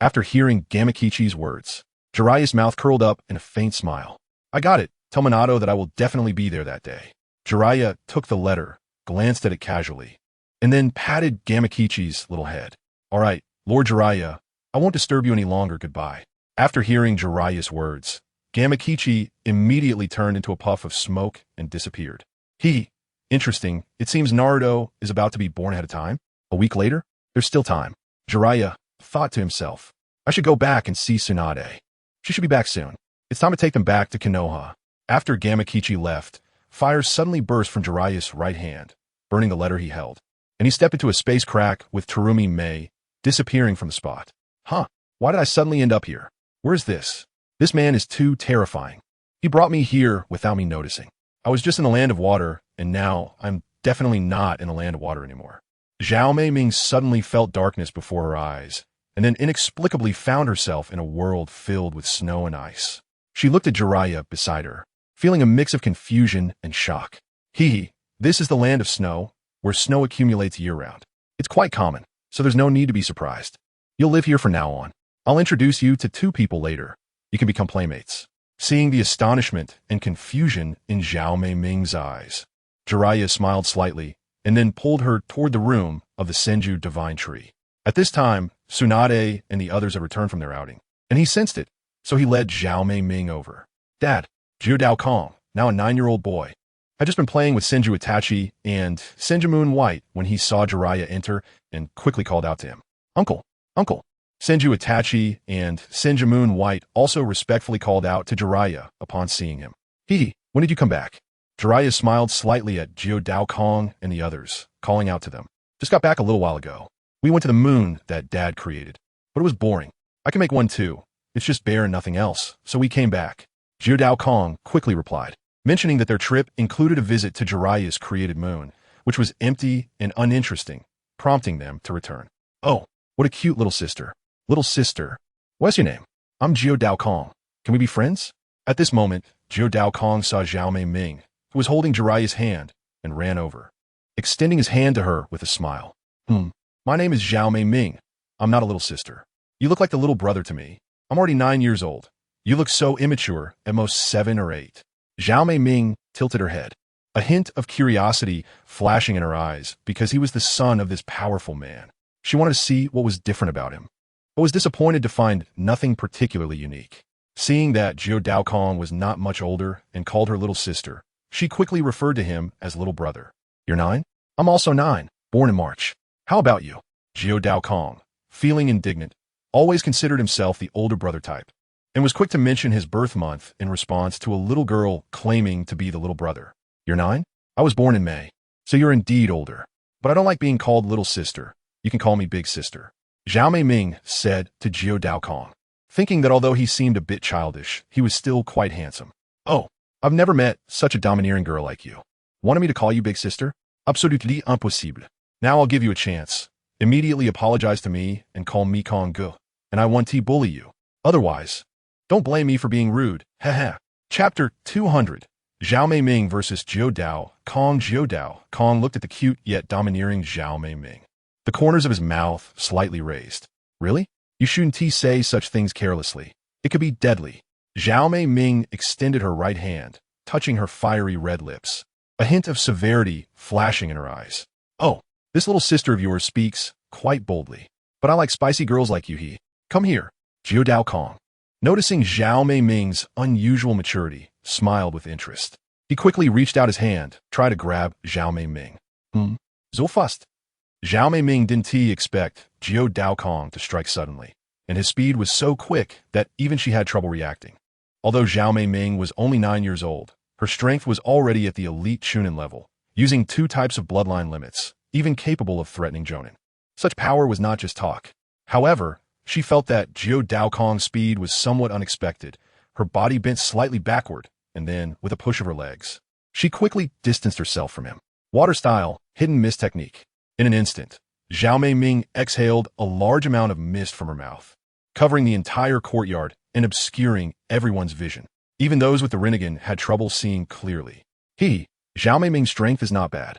After hearing Gamakichi's words, Jiraiya's mouth curled up in a faint smile. I got it. Tell Minato that I will definitely be there that day. Jiraiya took the letter, glanced at it casually, and then patted Gamakichi's little head. All right, Lord Jiraiya, I won't disturb you any longer, goodbye. After hearing Jiraiya's words, Gamakichi immediately turned into a puff of smoke and disappeared. Interesting, it seems Naruto is about to be born ahead of time. A week later, there's still time. Jiraiya thought to himself, I should go back and see Tsunade. She should be back soon. It's time to take them back to Konoha. After Gamakichi left, fire suddenly burst from Jiraiya's right hand, burning the letter he held, and he stepped into a space crack with Terumi Mei disappearing from the spot. Why did I suddenly end up here? Where is this? This man is too terrifying. He brought me here without me noticing. I was just in the land of water, and now I'm definitely not in the land of water anymore. Zhao Meiming suddenly felt darkness before her eyes, and then inexplicably found herself in a world filled with snow and ice. She looked at Jiraiya beside her, feeling a mix of confusion and shock. This is the land of snow, where snow accumulates year-round. It's quite common, so there's no need to be surprised. You'll live here from now on. I'll introduce you to 2 people later. You can become playmates. Seeing the astonishment and confusion in Zhao Meiming's eyes, Jiraiya smiled slightly and then pulled her toward the room of the Senju divine tree. At this time, Tsunade and the others had returned from their outing, and he sensed it, so he led Zhao Meiming over. Dad, Jiudao Kong, now a 9-year-old boy, had just been playing with Senju Itachi and Senju Moon White when he saw Jiraiya enter and quickly called out to him. Uncle, Uncle. Senju Itachi and Senju Moon White also respectfully called out to Jiraiya upon seeing him. When did you come back? Jiraiya smiled slightly at Jiudao Kong and the others, calling out to them. Just got back a little while ago. We went to the moon that Dad created, but it was boring. I can make one too. It's just bare and nothing else, so we came back. Jiudao Kong quickly replied, mentioning that their trip included a visit to Jiraiya's created moon, which was empty and uninteresting, prompting them to return. Oh, what a cute little sister. Little sister, what's your name? I'm Jiudao Kong. Can we be friends? At this moment, Jiudao Kong saw Zhao Meiming, who was holding Jiraiya's hand, and ran over, extending his hand to her with a smile. My name is Zhao Meiming. I'm not a little sister. You look like the little brother to me. I'm already 9 years old. You look so immature, at most 7 or 8. Zhao Meiming tilted her head, a hint of curiosity flashing in her eyes because he was the son of this powerful man. She wanted to see what was different about him, but was disappointed to find nothing particularly unique. Seeing that Jiudao Kong was not much older and called her little sister, she quickly referred to him as little brother. You're 9? I'm also 9, born in March. How about you? Jiudao Kong, feeling indignant, always considered himself the older brother type, and was quick to mention his birth month in response to a little girl claiming to be the little brother. You're 9? I was born in May, so you're indeed older. But I don't like being called little sister. You can call me big sister. Zhao Meiming said to Jiudao Kong, thinking that although he seemed a bit childish, he was still quite handsome. Oh, I've never met such a domineering girl like you. Wanted me to call you big sister? Absolutely impossible. Now I'll give you a chance. Immediately apologize to me and call me Kong Gu, and I won't bully you. Otherwise, don't blame me for being rude. Haha. Chapter 200. Zhao Meiming versus Jiudao Kong. Jiudao Kong looked at the cute yet domineering Zhao Meiming, the corners of his mouth slightly raised. Really? You shouldn't say such things carelessly. It could be deadly. Zhao Meiming extended her right hand, touching her fiery red lips, a hint of severity flashing in her eyes. Oh, this little sister of yours speaks quite boldly, but I like spicy girls like you. Come here. Jiudao Kong, noticing Zhao Meiming's unusual maturity, smiled with interest. He quickly reached out his hand, tried to grab Zhao Meiming. So fast. Zhao Meiming didn't expect Jiudao Kong to strike suddenly, and his speed was so quick that even she had trouble reacting. Although Zhao Meiming was only 9 years old, her strength was already at the elite Chunin level, using 2 types of bloodline limits, even capable of threatening Jonin. Such power was not just talk. However, she felt that Jiudao Kong's speed was somewhat unexpected. Her body bent slightly backward, and then, with a push of her legs, she quickly distanced herself from him. Water-style, hidden mist technique. In an instant, Zhao Meiming exhaled a large amount of mist from her mouth, covering the entire courtyard and obscuring everyone's vision. Even those with the Rinnegan had trouble seeing clearly. Zhao Meiming's strength is not bad.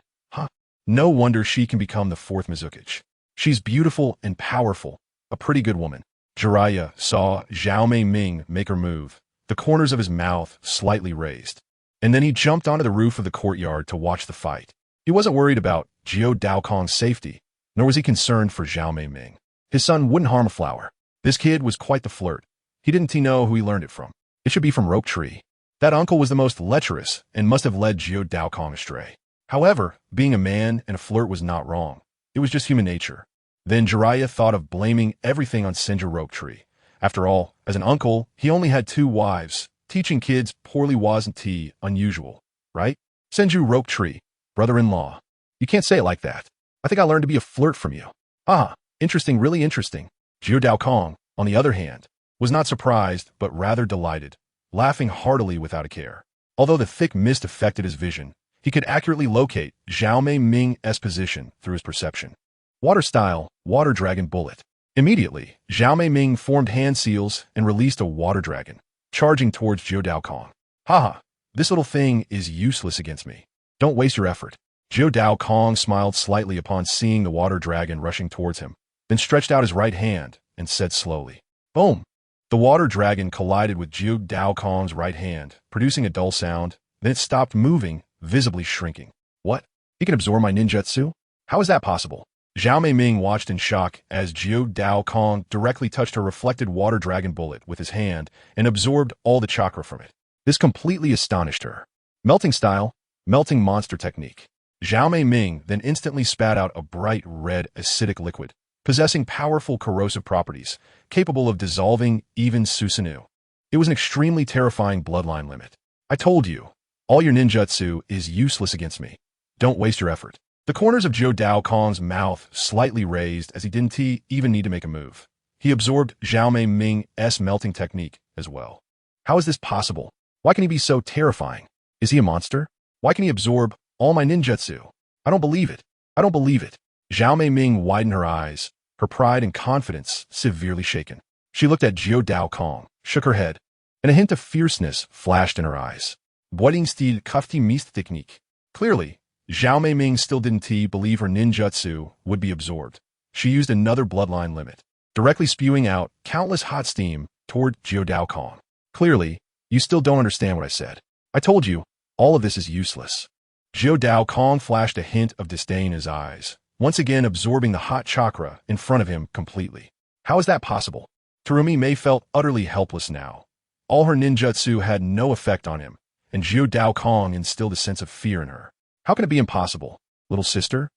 No wonder she can become the 4th Mizukage. She's beautiful and powerful, a pretty good woman. Jiraiya saw Zhao Meiming make her move, the corners of his mouth slightly raised. And then he jumped onto the roof of the courtyard to watch the fight. He wasn't worried about Jiao Daokong's safety, nor was he concerned for Zhao Meiming. His son wouldn't harm a flower. This kid was quite the flirt. He didn't know who he learned it from. It should be from Rope Tree. That uncle was the most lecherous and must have led Jiao Daokong astray. However, being a man and a flirt was not wrong. It was just human nature. Then Jiraiya thought of blaming everything on Senju Rope Tree. After all, as an uncle, he only had 2 wives. Teaching kids poorly wasn't unusual, right? Senju Rope Tree, brother-in-law. You can't say it like that. I think I learned to be a flirt from you. Ah, interesting, really interesting. Jiao Daokong, on the other hand, was not surprised but rather delighted, laughing heartily without a care. Although the thick mist affected his vision, he could accurately locate Zhao Meiming's position through his perception. Water style, water dragon bullet. Immediately, Zhao Meiming formed hand seals and released a water dragon, charging towards Jiao Daokong. Haha, this little thing is useless against me. Don't waste your effort. Jiao Daokong smiled slightly upon seeing the water dragon rushing towards him, then stretched out his right hand and said slowly, "Boom!" The water dragon collided with Jiao Daokong's right hand, producing a dull sound. Then it stopped moving, visibly shrinking. What? He can absorb my ninjutsu? How is that possible? Zhao Meiming watched in shock as Jiao Daokong directly touched her reflected water dragon bullet with his hand and absorbed all the chakra from it. This completely astonished her. Melting style, melting monster technique. Zhao Meiming then instantly spat out a bright red acidic liquid, possessing powerful corrosive properties, capable of dissolving even Susanoo. It was an extremely terrifying bloodline limit. I told you, all your ninjutsu is useless against me. Don't waste your effort. The corners of Jiao Daokong's mouth slightly raised as he didn't even need to make a move. He absorbed Zhao Meiming's melting technique as well. How is this possible? Why can he be so terrifying? Is he a monster? Why can he absorb all my ninjutsu? I don't believe it. I don't believe it. Zhao Meiming widened her eyes, her pride and confidence severely shaken. She looked at Jiao Daokong, shook her head, and a hint of fierceness flashed in her eyes. Boidingstil Kufti Mist Technique. Clearly, Zhao Meiming still didn't believe her ninjutsu would be absorbed. She used another bloodline limit, directly spewing out countless hot steam toward Jiao Daokong. Clearly, you still don't understand what I said. I told you, all of this is useless. Jiao Daokong flashed a hint of disdain in his eyes, once again absorbing the hot chakra in front of him completely. How is that possible? Terumi Mei felt utterly helpless now. All her ninjutsu had no effect on him, and Jiao Daokong instilled a sense of fear in her. How can it be impossible, little sister?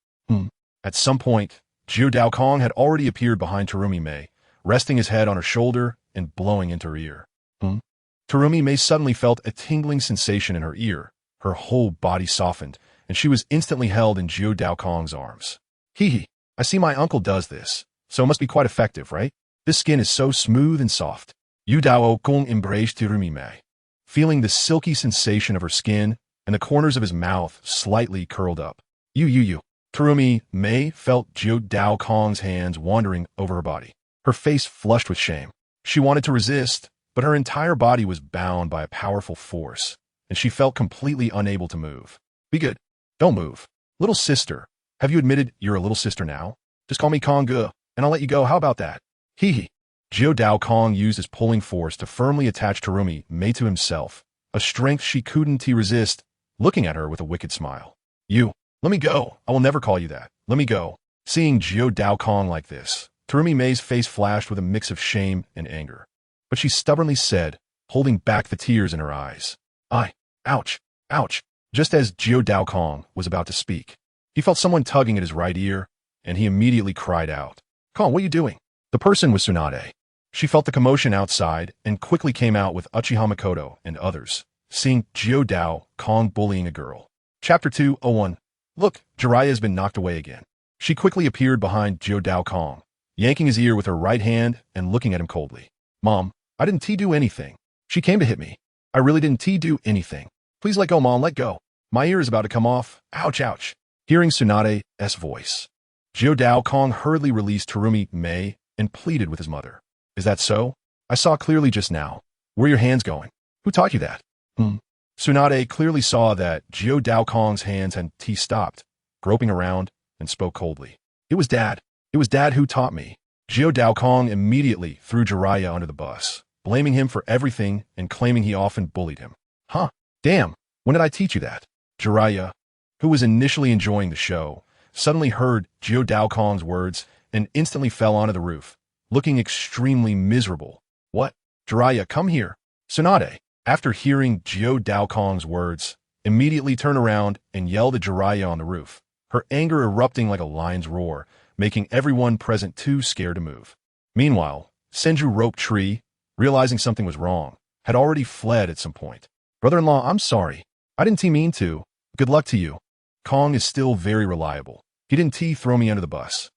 At some point, Jiao Daokong had already appeared behind Terumi Mei, resting his head on her shoulder and blowing into her ear. Terumi Mei suddenly felt a tingling sensation in her ear. Her whole body softened, and she was instantly held in Jiao Daokong's arms. Hee, I see my uncle does this, so it must be quite effective, right? This skin is so smooth and soft. Yu Dao Kong embraced Terumi Mei, feeling the silky sensation of her skin, and the corners of his mouth slightly curled up. You. Terumi Mei felt Jiao Daokong's hands wandering over her body. Her face flushed with shame. She wanted to resist, but her entire body was bound by a powerful force, and she felt completely unable to move. Be good. Don't move. Little sister, have you admitted you're a little sister now? Just call me Kong-gu, and I'll let you go. How about that? Hee. Jiao Daokong used his pulling force to firmly attach Terumi Mei to himself, a strength she couldn't resist, looking at her with a wicked smile. Let me go. I will never call you that. Let me go. Seeing Jiao Daokong like this, Terumi Mei's face flashed with a mix of shame and anger. But she stubbornly said, holding back the tears in her eyes, ouch. Just as Jiao Daokong was about to speak, he felt someone tugging at his right ear, and he immediately cried out, Kong, what are you doing? The person was Tsunade. She felt the commotion outside and quickly came out with Uchiha Makoto and others, seeing Jiao Daokong bullying a girl. Chapter 201. Look, Jiraiya has been knocked away again. She quickly appeared behind Jiao Daokong, yanking his ear with her right hand and looking at him coldly. Mom, I didn't do anything. She came to hit me. I really didn't do anything. Please let go, Mom, let go. My ear is about to come off. Ouch. Hearing Tsunade's voice, Jiao Daokong hurriedly released Terumi Mei and pleaded with his mother. Is that so? I saw clearly just now. Where are your hands going? Who taught you that? Tsunade clearly saw that Jiao Daokong's hands had stopped, groping around, and spoke coldly. It was Dad. It was Dad who taught me. Jiao Daokong immediately threw Jiraiya under the bus, blaming him for everything and claiming he often bullied him. Huh, damn, when did I teach you that? Jiraiya, who was initially enjoying the show, suddenly heard Jiao Daokong's words and instantly fell onto the roof, looking extremely miserable. What? Jiraiya, come here. Tsunade, after hearing Jiao Daokong's words, immediately turned around and yelled at Jiraiya on the roof, her anger erupting like a lion's roar, making everyone present too scared to move. Meanwhile, Senju Rope Tree, realizing something was wrong, had already fled at some point. Brother-in-law, I'm sorry. I didn't mean to. Good luck to you. Kong is still very reliable. He didn't throw me under the bus.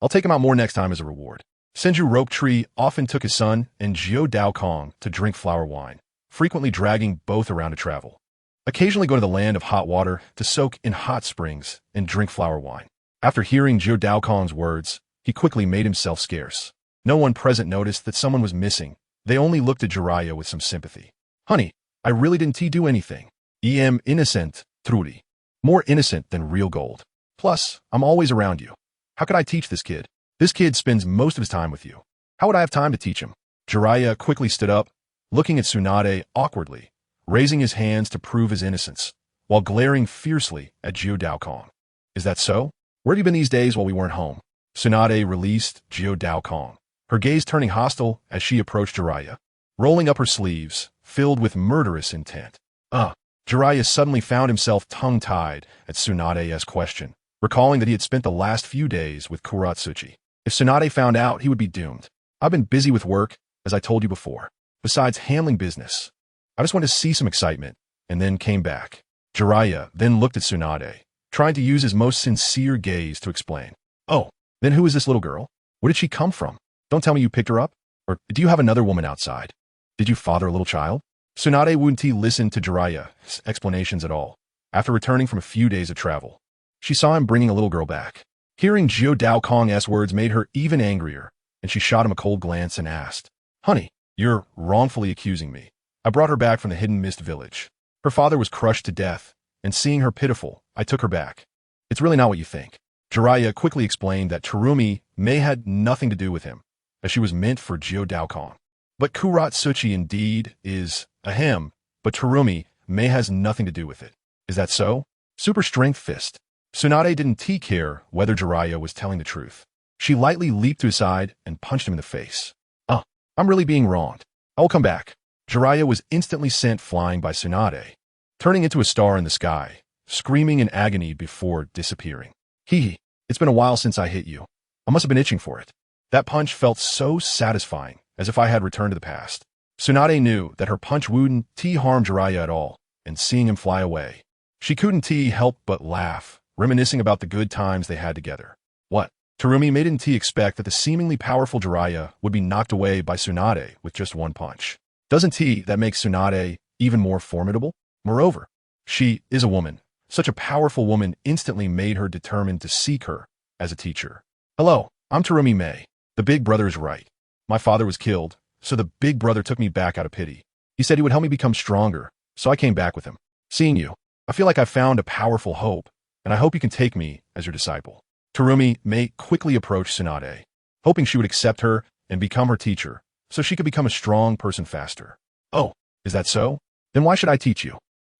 I'll take him out more next time as a reward. Senju Rope Tree often took his son and Jiao Daokong to drink flower wine, frequently dragging both around to travel. Occasionally go to the land of hot water to soak in hot springs and drink flower wine. After hearing Jiao Daokong's words, he quickly made himself scarce. No one present noticed that someone was missing. They only looked at Jiraiya with some sympathy. Honey, I really didn't do anything. Em innocent, truly. More innocent than real gold. Plus, I'm always around you. How could I teach this kid? This kid spends most of his time with you. How would I have time to teach him? Jiraiya quickly stood up, looking at Tsunade awkwardly, raising his hands to prove his innocence, while glaring fiercely at Jiao Daokong. Is that so? Where have you been these days while we weren't home? Tsunade released Jiao Daokong, her gaze turning hostile as she approached Jiraiya, rolling up her sleeves, filled with murderous intent. Jiraiya suddenly found himself tongue-tied at Tsunade's question, recalling that he had spent the last few days with Kuratsuchi. If Tsunade found out, he would be doomed. I've been busy with work, as I told you before. Besides handling business, I just wanted to see some excitement, and then came back. Jiraiya then looked at Tsunade, trying to use his most sincere gaze to explain. Oh, then who is this little girl? Where did she come from? Don't tell me you picked her up? Or do you have another woman outside? Did you father a little child? Tsunade wouldn't listen to Jiraiya's explanations at all. After returning from a few days of travel, she saw him bringing a little girl back. Hearing Jiao Daokong's words made her even angrier, and she shot him a cold glance and asked, Honey, you're wrongfully accusing me. I brought her back from the Hidden Mist village. Her father was crushed to death, and seeing her pitiful, I took her back. It's really not what you think. Jiraiya quickly explained that Terumi may had nothing to do with him, as she was meant for Jiao Daokong. But Kuratsuchi indeed is a him, but Terumi may has nothing to do with it. Is that so? Super Strength Fist. Tsunade didn't care whether Jiraiya was telling the truth. She lightly leaped to his side and punched him in the face. I'm really being wronged. I will come back. Jiraiya was instantly sent flying by Tsunade, turning into a star in the sky, screaming in agony before disappearing. It's been a while since I hit you. I must have been itching for it. That punch felt so satisfying, as if I had returned to the past. Tsunade knew that her punch wouldn't harm Jiraiya at all, and seeing him fly away, she couldn't help but laugh, reminiscing about the good times they had together. What? Terumi didn't expect that the seemingly powerful Jiraiya would be knocked away by Tsunade with just one punch. Doesn't that make Tsunade even more formidable? Moreover, she is a woman. Such a powerful woman instantly made her determined to seek her as a teacher. Hello, I'm Terumi May. The big brother is right. My father was killed, so the big brother took me back out of pity. He said he would help me become stronger, so I came back with him. Seeing you, I feel like I found a powerful hope, and I hope you can take me as your disciple. Terumi May quickly approached Tsunade, hoping she would accept her and become her teacher, so she could become a strong person faster. Oh, is that so? Then why should I teach you?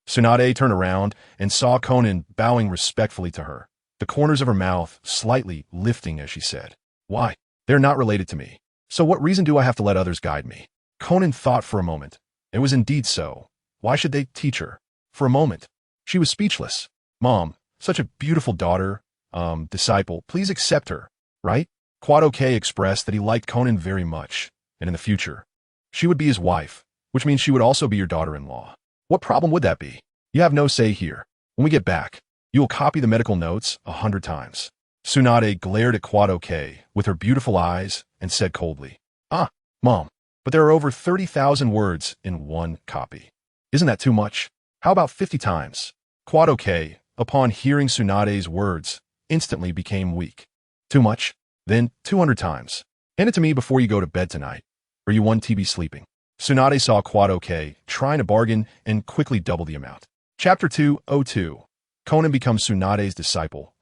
Tsunade turned around and saw Konan bowing respectfully to her, the corners of her mouth slightly lifting as she said, Why? They're not related to me. So what reason do I have to let others guide me? Konan thought for a moment. It was indeed so. Why should they teach her? For a moment, she was speechless. Mom, such a beautiful daughter, disciple, please accept her, right? Quadoke expressed that he liked Konan very much, and in the future, she would be his wife, which means she would also be your daughter-in-law. What problem would that be? You have no say here. When we get back, you will copy the medical notes 100 times. Tsunade glared at Quadoke with her beautiful eyes and said coldly, Mom, but there are over 30,000 words in one copy. Isn't that too much? How about 50 times? Quadoke, upon hearing Tsunade's words, instantly became weak. Too much? Then 200 times. Hand it to me before you go to bed tonight, or you won't be sleeping. Tsunade saw Quadoke trying to bargain and quickly doubled the amount. Chapter 202. Konan becomes Tsunade's disciple.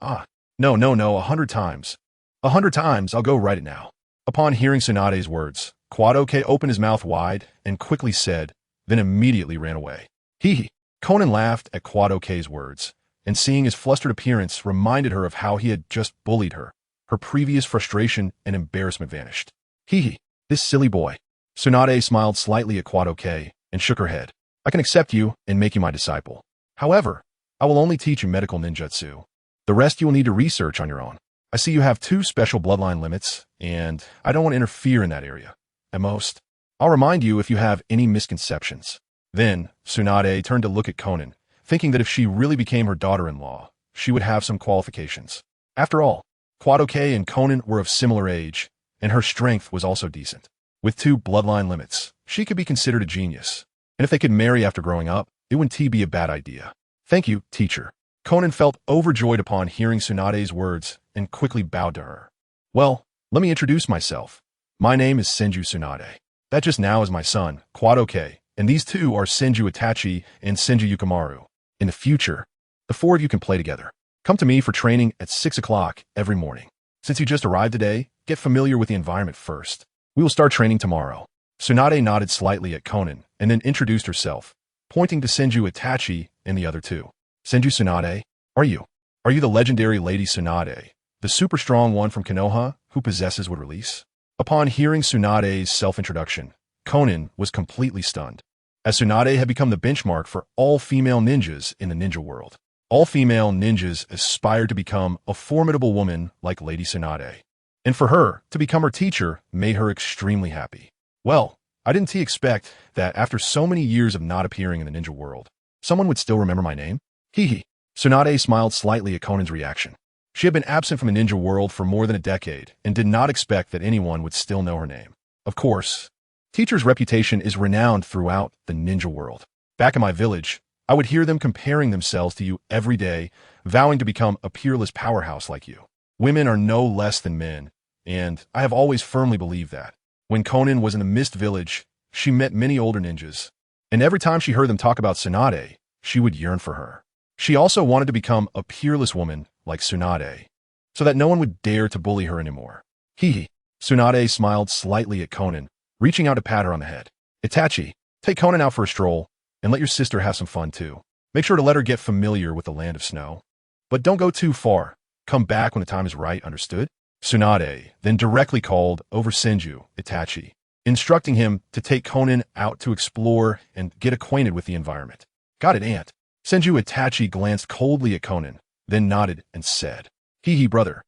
No, 100 times. 100 times, I'll go write it now. Upon hearing Tsunade's words, Quadoke opened his mouth wide and quickly said, then immediately ran away. Hee hee. Conan laughed at Quadoke's words, and seeing his flustered appearance reminded her of how he had just bullied her. Her previous frustration and embarrassment vanished. Hee hee. This silly boy. Tsunade smiled slightly at Quadoke and shook her head. I can accept you and make you my disciple. However, I will only teach you medical ninjutsu. The rest you will need to research on your own. I see you have 2 special bloodline limits, and I don't want to interfere in that area. At most, I'll remind you if you have any misconceptions. Then, Tsunade turned to look at Conan, thinking that if she really became her daughter-in-law, she would have some qualifications. After all, Quadoke and Conan were of similar age, and her strength was also decent. With 2 bloodline limits, she could be considered a genius. And if they could marry after growing up, it wouldn't be a bad idea. Thank you, teacher. Conan felt overjoyed upon hearing Tsunade's words and quickly bowed to her. Well, let me introduce myself. My name is Senju Tsunade. That just now is my son, Quadoke, and these 2 are Senju Itachi and Senju Yukimaru. In the future, the 4 of you can play together. Come to me for training at 6 o'clock every morning. Since you just arrived today, get familiar with the environment first. We will start training tomorrow. Tsunade nodded slightly at Conan and then introduced herself, pointing to Senju Itachi and the other 2. Senju Tsunade, are you the legendary Lady Tsunade, the super strong one from Konoha who possesses would release? Upon hearing Tsunade's self-introduction, Conan was completely stunned, as Tsunade had become the benchmark for all female ninjas in the ninja world. All female ninjas aspired to become a formidable woman like Lady Tsunade, and for her to become her teacher made her extremely happy. Well, I didn't expect that after so many years of not appearing in the ninja world, someone would still remember my name. Hee hee. Tsunade smiled slightly at Conan's reaction. She had been absent from the ninja world for more than a decade and did not expect that anyone would still know her name. Of course, teacher's reputation is renowned throughout the ninja world. Back in my village, I would hear them comparing themselves to you every day, vowing to become a peerless powerhouse like you. Women are no less than men, and I have always firmly believed that. When Conan was in the Mist Village, she met many older ninjas, and every time she heard them talk about Tsunade, she would yearn for her. She also wanted to become a peerless woman like Tsunade, so that no one would dare to bully her anymore. Hee hee. Tsunade smiled slightly at Conan, reaching out to pat her on the head. Itachi, take Conan out for a stroll, and let your sister have some fun too. Make sure to let her get familiar with the land of snow. But don't go too far. Come back when the time is right, understood? Tsunade then directly called over Senju Itachi, instructing him to take Conan out to explore and get acquainted with the environment. Got it, Aunt. Senju Itachi glanced coldly at Conan, then nodded and said, Hee hee, brother.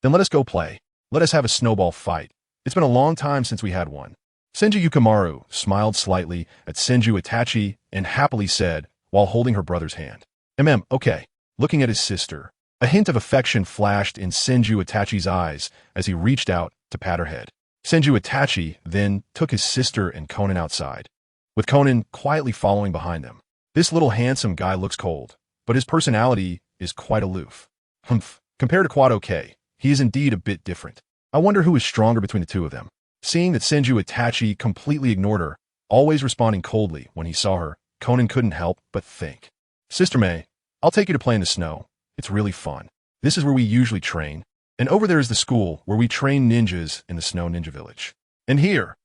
Then let us go play. Let us have a snowball fight. It's been a long time since we had one. Senju Yukimaru smiled slightly at Senju Itachi and happily said, while holding her brother's hand, okay. Looking at his sister, a hint of affection flashed in Senju Itachi's eyes as he reached out to pat her head. Senju Itachi then took his sister and Conan outside, with Conan quietly following behind them. This little handsome guy looks cold, but his personality is quite aloof. Humph. Compared to Quadoke, he is indeed a bit different. I wonder who is stronger between the 2 of them. Seeing that Senju Itachi completely ignored her, always responding coldly when he saw her, Conan couldn't help but think. Sister May, I'll take you to play in the snow. It's really fun. This is where we usually train, and over there is the school where we train ninjas in the Snow Ninja Village. And here.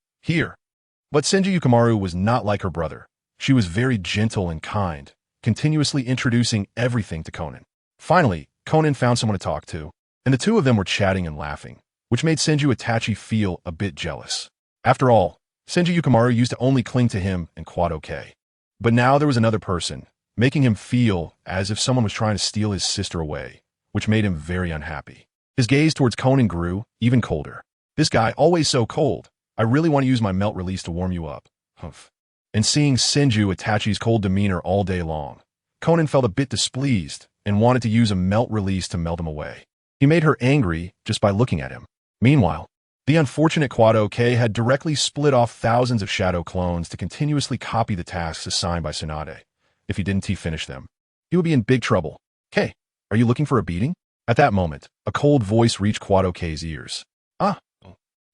But Senju Yukimaru was not like her brother. She was very gentle and kind, continuously introducing everything to Conan. Finally, Conan found someone to talk to, and the 2 of them were chatting and laughing, which made Senju Itachi feel a bit jealous. After all, Senju Yukimaru used to only cling to him and Quadoke. But now there was another person, making him feel as if someone was trying to steal his sister away, which made him very unhappy. His gaze towards Conan grew even colder. This guy, always so cold. I really want to use my melt release to warm you up. Humph. And seeing Senju Itachi's cold demeanor all day long, Conan felt a bit displeased and wanted to use a melt release to melt him away. He made her angry just by looking at him. Meanwhile, the unfortunate Quadoke had directly split off thousands of shadow clones to continuously copy the tasks assigned by Tsunade. If he didn't finish them, he would be in big trouble. Hey, are you looking for a beating? At that moment, a cold voice reached Quadoke's ears.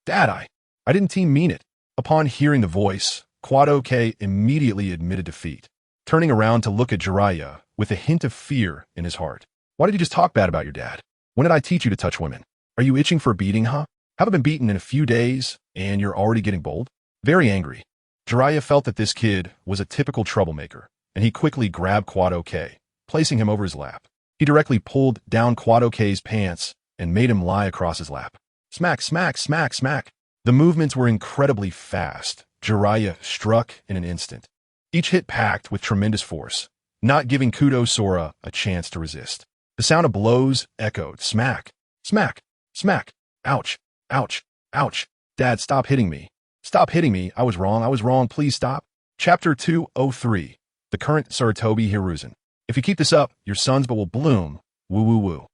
Dad, I didn't mean it. Upon hearing the voice, Quadoke immediately admitted defeat, turning around to look at Jiraiya with a hint of fear in his heart. Why did you just talk bad about your dad? When did I teach you to touch women? Are you itching for a beating, huh? Haven't been beaten in a few days, and you're already getting bold? Very angry. Jiraiya felt that this kid was a typical troublemaker, and he quickly grabbed Quado K, placing him over his lap. He directly pulled down Quado K's pants and made him lie across his lap. Smack, smack, smack, smack. The movements were incredibly fast. Jiraiya struck in an instant. Each hit packed with tremendous force, not giving Kudo Sora a chance to resist. The sound of blows echoed. Smack, smack, smack. Ouch, ouch, ouch. Dad, stop hitting me. Stop hitting me. I was wrong. Please stop. Chapter 203. The current Sarutobi Hiruzen. If you keep this up, your sons will bloom. Woo woo woo.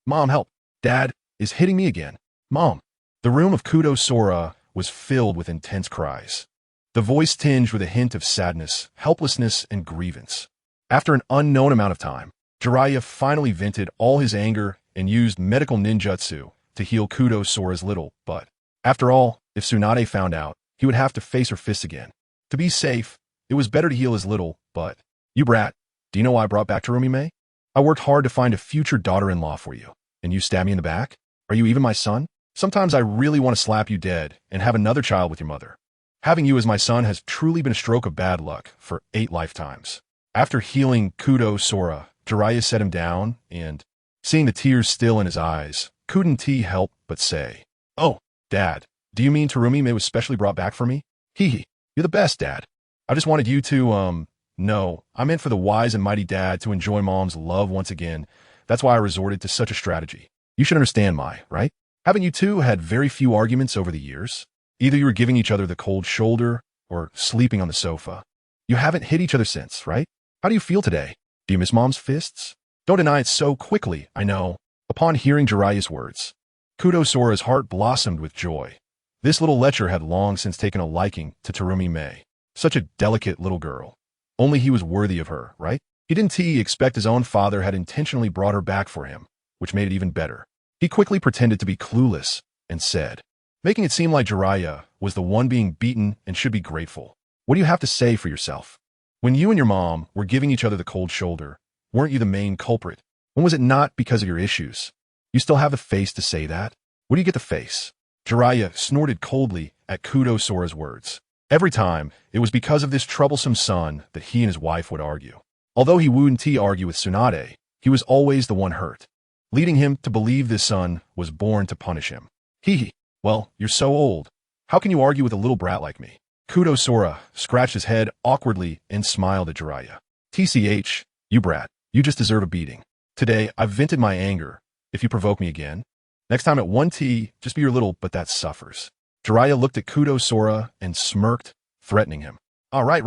Mom, help. Dad is hitting me again. Mom. The room of Kudo Sora was filled with intense cries. The voice tinged with a hint of sadness, helplessness, and grievance. After an unknown amount of time, Jiraiya finally vented all his anger and used medical ninjutsu to heal Kudo Sora's little butt. After all, if Tsunade found out, he would have to face her fists again. To be safe, it was better to heal his little butt. You brat, do you know why I brought back Terumi-May? I worked hard to find a future daughter-in-law for you, and you stab me in the back? Are you even my son? Sometimes I really want to slap you dead and have another child with your mother. Having you as my son has truly been a stroke of bad luck for 8 lifetimes. After healing Kudo Sora, Jiraiya set him down, and, seeing the tears still in his eyes, couldn't he help but say, "Oh, Dad, do you mean Terumi-May was specially brought back for me? Hee hee, you're the best, Dad. I just wanted you to, no, I meant for the wise and mighty Dad to enjoy Mom's love once again. That's why I resorted to such a strategy. You should understand, right? Haven't you two had very few arguments over the years? Either you were giving each other the cold shoulder or sleeping on the sofa. You haven't hit each other since, right? How do you feel today? Do you miss Mom's fists? Don't deny it so quickly, I know." Upon hearing Jiraiya's words, Kudo Sora's heart blossomed with joy. This little lecher had long since taken a liking to Terumi-May. Such a delicate little girl. Only he was worthy of her, right? He didn't expect his own father had intentionally brought her back for him, which made it even better. He quickly pretended to be clueless and said, making it seem like Jiraiya was the one being beaten and should be grateful. "What do you have to say for yourself? When you and your mom were giving each other the cold shoulder, weren't you the main culprit? When was it not because of your issues? You still have the face to say that? Where do you get the face?" Jiraiya snorted coldly at Kudo Sora's words. Every time, it was because of this troublesome son that he and his wife would argue. Although he wouldn't argue with Tsunade, he was always the one hurt, leading him to believe this son was born to punish him. Hee hee. Well, you're so old. How can you argue with a little brat like me? Kudo Sora scratched his head awkwardly and smiled at Jiraiya. "TCH, you brat, you just deserve a beating. Today, I've vented my anger. If you provoke me again, next time at 1T, just be your little but that suffers." Jiraiya looked at Kudo Sora and smirked, threatening him. "All right.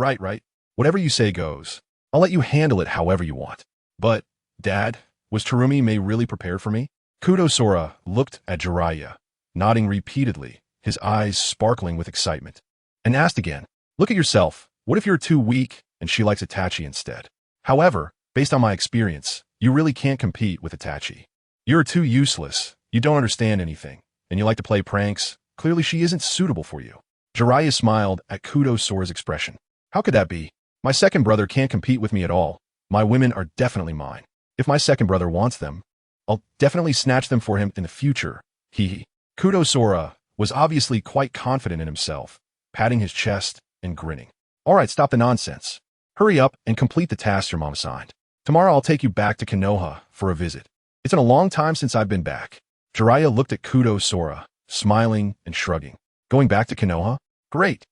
Whatever you say goes. I'll let you handle it however you want. But, Dad, was Terumi-May really prepared for me?" Kudo Sora looked at Jiraiya, nodding repeatedly, his eyes sparkling with excitement, and asked again, "Look at yourself. What if you're too weak and she likes Itachi instead? However, based on my experience, you really can't compete with Itachi. You're too useless, you don't understand anything, and you like to play pranks. Clearly she isn't suitable for you." Jiraiya smiled at Kudo Sora's expression. "How could that be? My second brother can't compete with me at all. My women are definitely mine. If my second brother wants them, I'll definitely snatch them for him in the future. Hee hee." Kudo Sora was obviously quite confident in himself, patting his chest and grinning. "All right, stop the nonsense. Hurry up and complete the tasks your mom assigned. Tomorrow I'll take you back to Konoha for a visit. It's been a long time since I've been back." Jiraiya looked at Kudo Sora, smiling and shrugging. "Going back to Konoha? Great.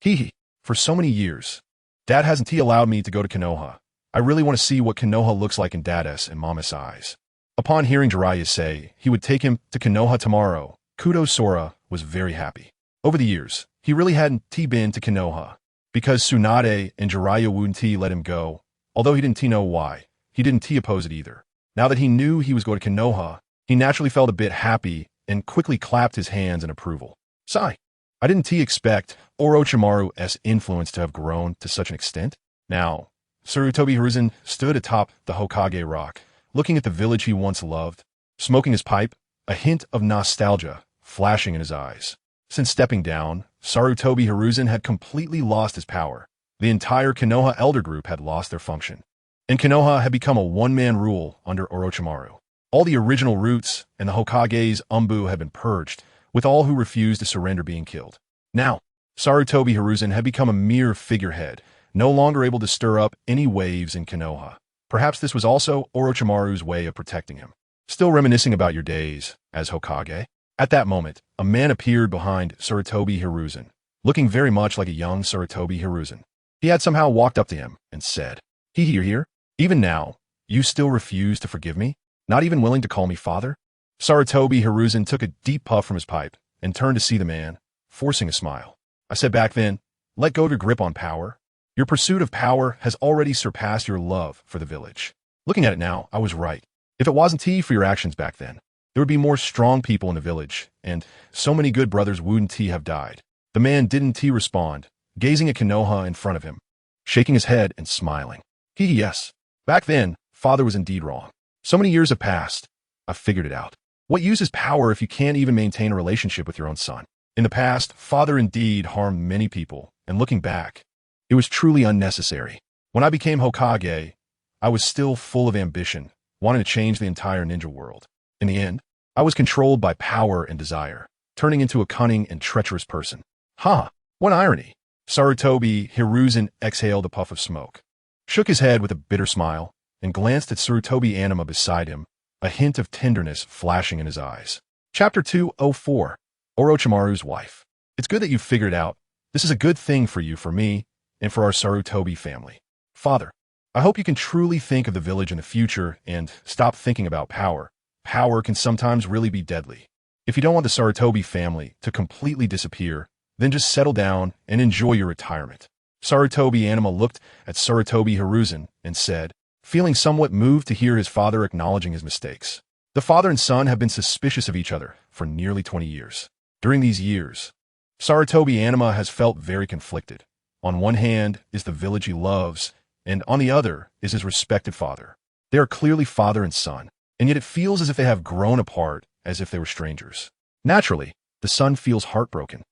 Hee hee. For so many years. Dad hasn't allowed me to go to Konoha. I really want to see what Konoha looks like in Dad's and Mama's eyes." Upon hearing Jiraiya say he would take him to Konoha tomorrow, Kudo Sora was very happy. Over the years, he really hadn't been to Konoha, because Tsunade and Jiraiya wouldn't let him go. Although he didn't know why, he didn't oppose it either. Now that he knew he was going to Konoha, he naturally felt a bit happy and quickly clapped his hands in approval. "Sigh. I didn't expect Orochimaru's influence to have grown to such an extent." Now, Sarutobi Hiruzen stood atop the Hokage rock, looking at the village he once loved, smoking his pipe, a hint of nostalgia flashing in his eyes. Since stepping down, Sarutobi Hiruzen had completely lost his power. The entire Konoha elder group had lost their function, and Konoha had become a one-man rule under Orochimaru. All the original roots and the Hokage's Umbu had been purged, with all who refused to surrender being killed. Now, Sarutobi Hiruzen had become a mere figurehead, no longer able to stir up any waves in Konoha. Perhaps this was also Orochimaru's way of protecting him. Still reminiscing about your days as Hokage? At that moment, a man appeared behind Sarutobi Hiruzen, looking very much like a young Sarutobi Hiruzen. He had somehow walked up to him and said, You're here? Even now, you still refuse to forgive me? Not even willing to call me father? Sarutobi Hiruzen took a deep puff from his pipe and turned to see the man, forcing a smile. I said back then, let go of your grip on power. Your pursuit of power has already surpassed your love for the village. Looking at it now, I was right. If it wasn't for your actions back then, there would be more strong people in the village, and so many good brothers wouldn't have died. The man didn't respond, gazing at Konoha in front of him, shaking his head and smiling. Yes. Back then, father was indeed wrong. So many years have passed. I've figured it out. What use is power if you can't even maintain a relationship with your own son? In the past, father indeed harmed many people, and looking back, it was truly unnecessary. When I became Hokage, I was still full of ambition, wanting to change the entire ninja world. In the end, I was controlled by power and desire, turning into a cunning and treacherous person. What irony. Sarutobi Hiruzen exhaled a puff of smoke, shook his head with a bitter smile, and glanced at Sarutobi Anima beside him, a hint of tenderness flashing in his eyes. Chapter 204. Orochimaru's Wife. It's good that you've figured out. This is a good thing for you, for me, and for our Sarutobi family. Father, I hope you can truly think of the village in the future and stop thinking about power. Power can sometimes really be deadly. If you don't want the Sarutobi family to completely disappear, then just settle down and enjoy your retirement. Sarutobi Anima looked at Sarutobi Hiruzen and said, feeling somewhat moved to hear his father acknowledging his mistakes. The father and son have been suspicious of each other for nearly 20 years. During these years, Sarutobi Anima has felt very conflicted. On one hand is the village he loves, and on the other is his respected father. They are clearly father and son, and yet it feels as if they have grown apart, as if they were strangers. Naturally, the son feels heartbroken.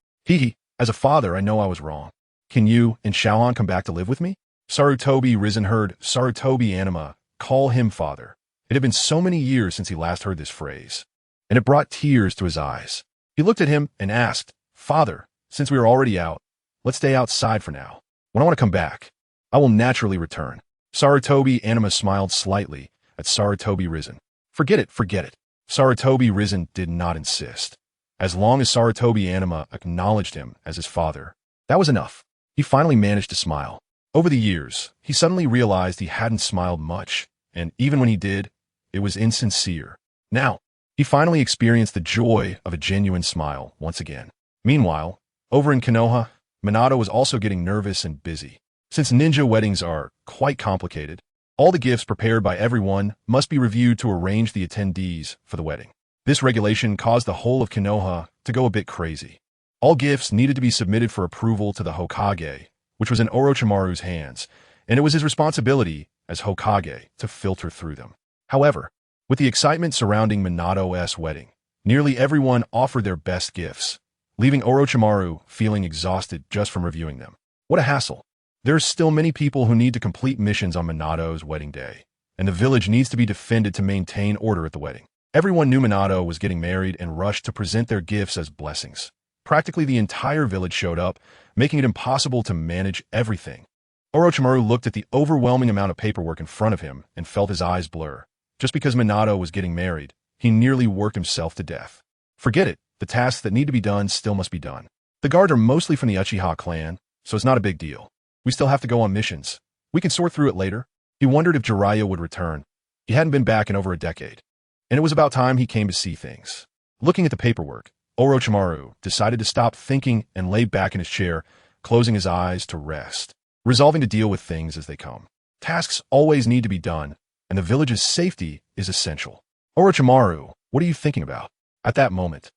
As a father, I know I was wrong. Can you and Shaohan come back to live with me? Sarutobi Risen heard Sarutobi Anima call him father. It had been so many years since he last heard this phrase, and it brought tears to his eyes. He looked at him and asked, Father, since we are already out, let's stay outside for now. When I want to come back, I will naturally return. Sarutobi Anima smiled slightly at Sarutobi Risen. Forget it. Sarutobi Risen did not insist. As long as Sarutobi Anima acknowledged him as his father, that was enough. He finally managed to smile. Over the years, he suddenly realized he hadn't smiled much, and even when he did, it was insincere. Now, he finally experienced the joy of a genuine smile once again. Meanwhile, over in Konoha, Minato was also getting nervous and busy. Since ninja weddings are quite complicated, all the gifts prepared by everyone must be reviewed to arrange the attendees for the wedding. This regulation caused the whole of Konoha to go a bit crazy. All gifts needed to be submitted for approval to the Hokage, which was in Orochimaru's hands, and it was his responsibility as Hokage to filter through them. However, with the excitement surrounding Minato's wedding, nearly everyone offered their best gifts, leaving Orochimaru feeling exhausted just from reviewing them. What a hassle. There's still many people who need to complete missions on Minato's wedding day, and the village needs to be defended to maintain order at the wedding. Everyone knew Minato was getting married and rushed to present their gifts as blessings. Practically the entire village showed up, making it impossible to manage everything. Orochimaru looked at the overwhelming amount of paperwork in front of him and felt his eyes blur. Just because Minato was getting married, he nearly worked himself to death. Forget it, the tasks that need to be done still must be done. The guards are mostly from the Uchiha clan, so it's not a big deal. We still have to go on missions. We can sort through it later. He wondered if Jiraiya would return. He hadn't been back in over a decade, and it was about time he came to see things. Looking at the paperwork, Orochimaru decided to stop thinking and lay back in his chair, closing his eyes to rest, resolving to deal with things as they come. Tasks always need to be done, and the village's safety is essential. Orochimaru, what are you thinking about? At that moment,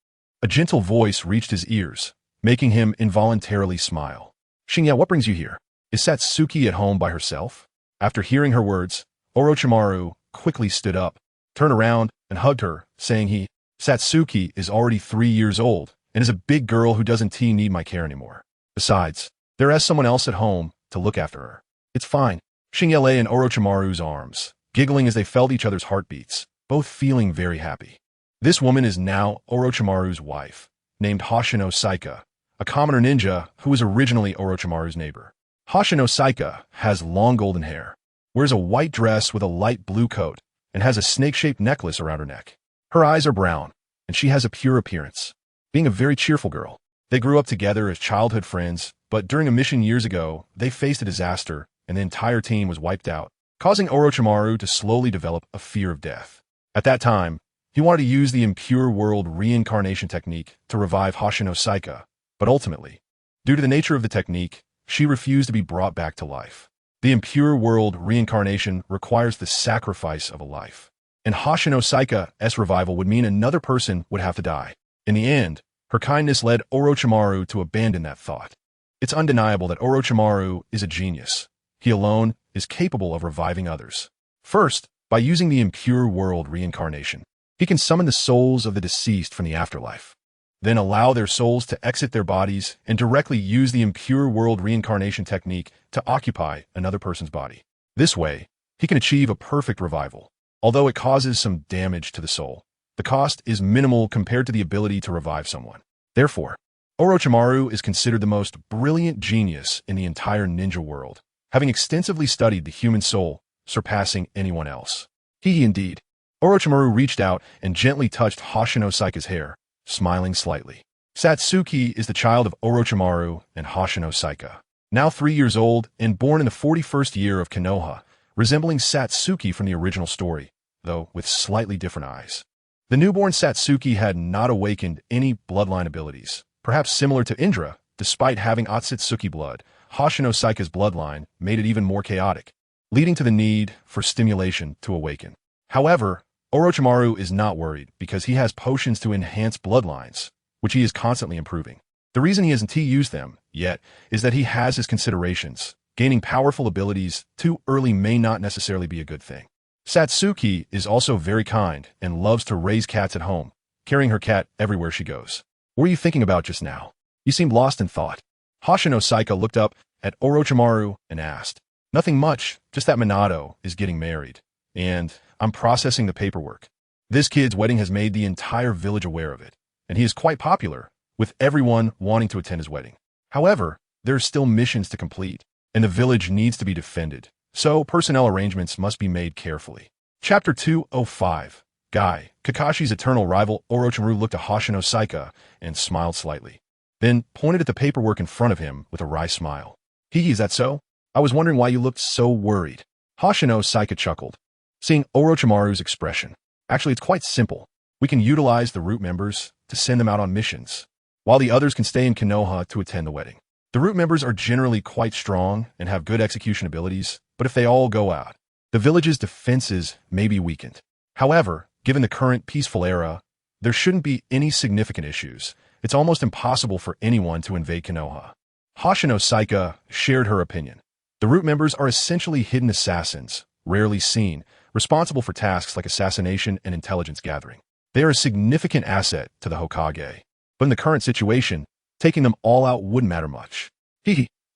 a gentle voice reached his ears, making him involuntarily smile. Shinya, what brings you here? Is Satsuki at home by herself? After hearing her words, Orochimaru quickly stood up, turned around, and hugged her, saying Satsuki is already 3 years old and is a big girl who doesn't need my care anymore. Besides, there is someone else at home to look after her. It's fine. Shinya lay in Orochimaru's arms, giggling as they felt each other's heartbeats. both feeling very happy. This woman is now Orochimaru's wife, named Hoshino Saika, a commoner ninja who was originally Orochimaru's neighbor. Hoshino Saika has long golden hair, wears a white dress with a light blue coat, and has a snake-shaped necklace around her neck. Her eyes are brown, and she has a pure appearance, being a very cheerful girl. They grew up together as childhood friends, but during a mission years ago, they faced a disaster, and the entire team was wiped out, causing Orochimaru to slowly develop a fear of death. At that time, he wanted to use the impure world reincarnation technique to revive Hoshino Saika, but ultimately, due to the nature of the technique, she refused to be brought back to life. The impure world reincarnation requires the sacrifice of a life, and Hoshino Saika's revival would mean another person would have to die. In the end, her kindness led Orochimaru to abandon that thought. It's undeniable that Orochimaru is a genius. He alone is capable of reviving others. First, by using the impure world reincarnation, he can summon the souls of the deceased from the afterlife, then allow their souls to exit their bodies and directly use the impure world reincarnation technique to occupy another person's body. This way, he can achieve a perfect revival. Although it causes some damage to the soul, the cost is minimal compared to the ability to revive someone. Therefore, Orochimaru is considered the most brilliant genius in the entire ninja world, having extensively studied the human soul, surpassing anyone else. Indeed. Orochimaru reached out and gently touched Hoshino Saika's hair, smiling slightly. Satsuki is the child of Orochimaru and Hoshino Saika, now 3 years old and born in the 41st year of Konoha, resembling Satsuki from the original story, though with slightly different eyes. The newborn Satsuki had not awakened any bloodline abilities, perhaps similar to Indra. Despite having Otsutsuki blood, Hoshino Saika's bloodline made it even more chaotic, leading to the need for stimulation to awaken. However, Orochimaru is not worried because he has potions to enhance bloodlines, which he is constantly improving. The reason he hasn't used them yet is that he has his considerations. Gaining powerful abilities too early may not necessarily be a good thing. Satsuki is also very kind and loves to raise cats at home, carrying her cat everywhere she goes. What were you thinking about just now? You seemed lost in thought. Hoshino Saika looked up at Orochimaru and asked, "Nothing much, just that Minato is getting married, and I'm processing the paperwork. This kid's wedding has made the entire village aware of it, and he is quite popular, with everyone wanting to attend his wedding. However, there are still missions to complete, and the village needs to be defended, so personnel arrangements must be made carefully." Chapter 205. Guy, Kakashi's eternal rival Orochimaru looked at Hoshino Saika and smiled slightly, then pointed at the paperwork in front of him with a wry smile. Is that so? I was wondering why you looked so worried." Hoshino Saika chuckled, seeing Orochimaru's expression. "Actually, it's quite simple. We can utilize the root members to send them out on missions, while the others can stay in Konoha to attend the wedding. The root members are generally quite strong and have good execution abilities, but if they all go out, the village's defenses may be weakened. However, given the current peaceful era, there shouldn't be any significant issues. It's almost impossible for anyone to invade Konoha." Hoshino Saika shared her opinion. The root members are essentially hidden assassins, rarely seen, responsible for tasks like assassination and intelligence gathering. They are a significant asset to the Hokage, but in the current situation, taking them all out wouldn't matter much.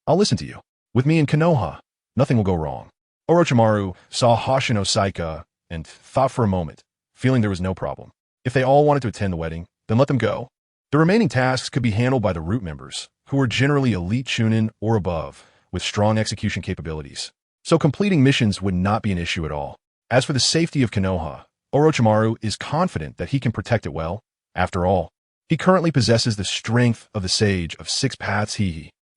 I'll listen to you. With me in Konoha, nothing will go wrong." Orochimaru saw Hoshino Saika and thought for a moment, feeling there was no problem. If they all wanted to attend the wedding, then let them go. The remaining tasks could be handled by the root members, who are generally elite Chunin or above, with strong execution capabilities. So completing missions would not be an issue at all. As for the safety of Konoha, Orochimaru is confident that he can protect it well. After all, he currently possesses the strength of the Sage of Six Paths.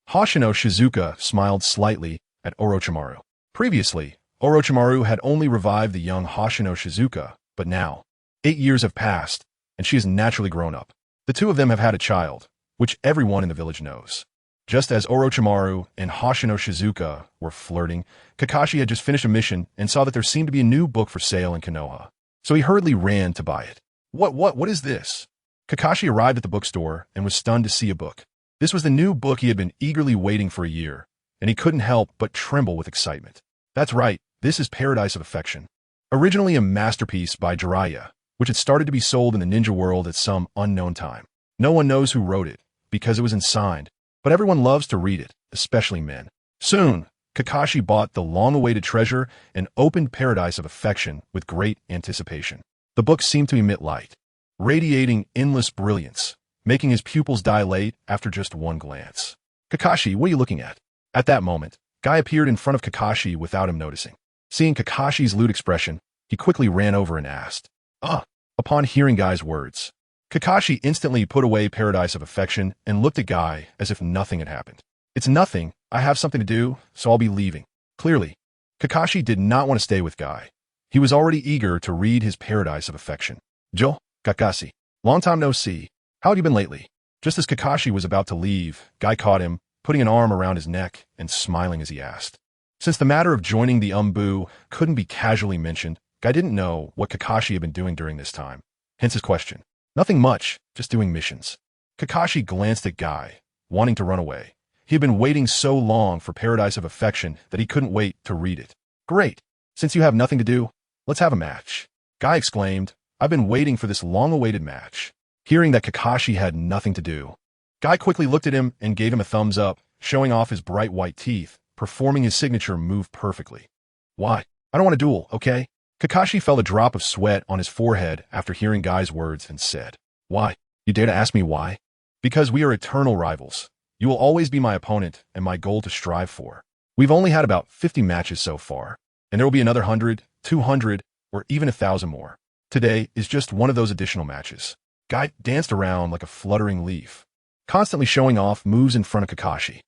Hoshino Shizuka smiled slightly at Orochimaru. Previously, Orochimaru had only revived the young Hoshino Shizuka, but now, 8 years have passed, and she has naturally grown up. The two of them have had a child, which everyone in the village knows. Just as Orochimaru and Hoshino Shizuka were flirting, Kakashi had just finished a mission and saw that there seemed to be a new book for sale in Konoha. So he hurriedly ran to buy it. What is this? Kakashi arrived at the bookstore and was stunned to see a book. This was the new book he had been eagerly waiting for a year, and he couldn't help but tremble with excitement. That's right, this is Paradise of Affection. Originally a masterpiece by Jiraiya, which had started to be sold in the ninja world at some unknown time. No one knows who wrote it, because it was unsigned, but everyone loves to read it, especially men. Soon, Kakashi bought the long-awaited treasure and opened Paradise of Affection with great anticipation. The book seemed to emit light, radiating endless brilliance, making his pupils dilate after just one glance. Kakashi, what are you looking at? At that moment, Guy appeared in front of Kakashi without him noticing. Seeing Kakashi's lewd expression, he quickly ran over and asked, "Ah." Upon hearing Guy's words, Kakashi instantly put away Paradise of Affection and looked at Guy as if nothing had happened. "It's nothing. I have something to do, so I'll be leaving." Clearly, Kakashi did not want to stay with Guy. He was already eager to read his Paradise of Affection. "Jo, Kakashi. Long time no see. How have you been lately?" Just as Kakashi was about to leave, Guy caught him, putting an arm around his neck and smiling as he asked. Since the matter of joining the Umbu couldn't be casually mentioned, Guy didn't know what Kakashi had been doing during this time. Hence his question. "Nothing much, just doing missions." Kakashi glanced at Guy, wanting to run away. He had been waiting so long for Paradise of Affection that he couldn't wait to read it. "Great. Since you have nothing to do, let's have a match." Guy exclaimed, "I've been waiting for this long-awaited match." Hearing that Kakashi had nothing to do, Guy quickly looked at him and gave him a thumbs up, showing off his bright white teeth, performing his signature move perfectly. "Why? I don't want to duel, okay?" Kakashi felt a drop of sweat on his forehead after hearing Guy's words and said, "Why? You dare to ask me why?" "Because we are eternal rivals. You will always be my opponent and my goal to strive for. We've only had about 50 matches so far, and there will be another 100, 200, or even 1,000 more. Today is just one of those additional matches." Guy danced around like a fluttering leaf, constantly showing off moves in front of Kakashi.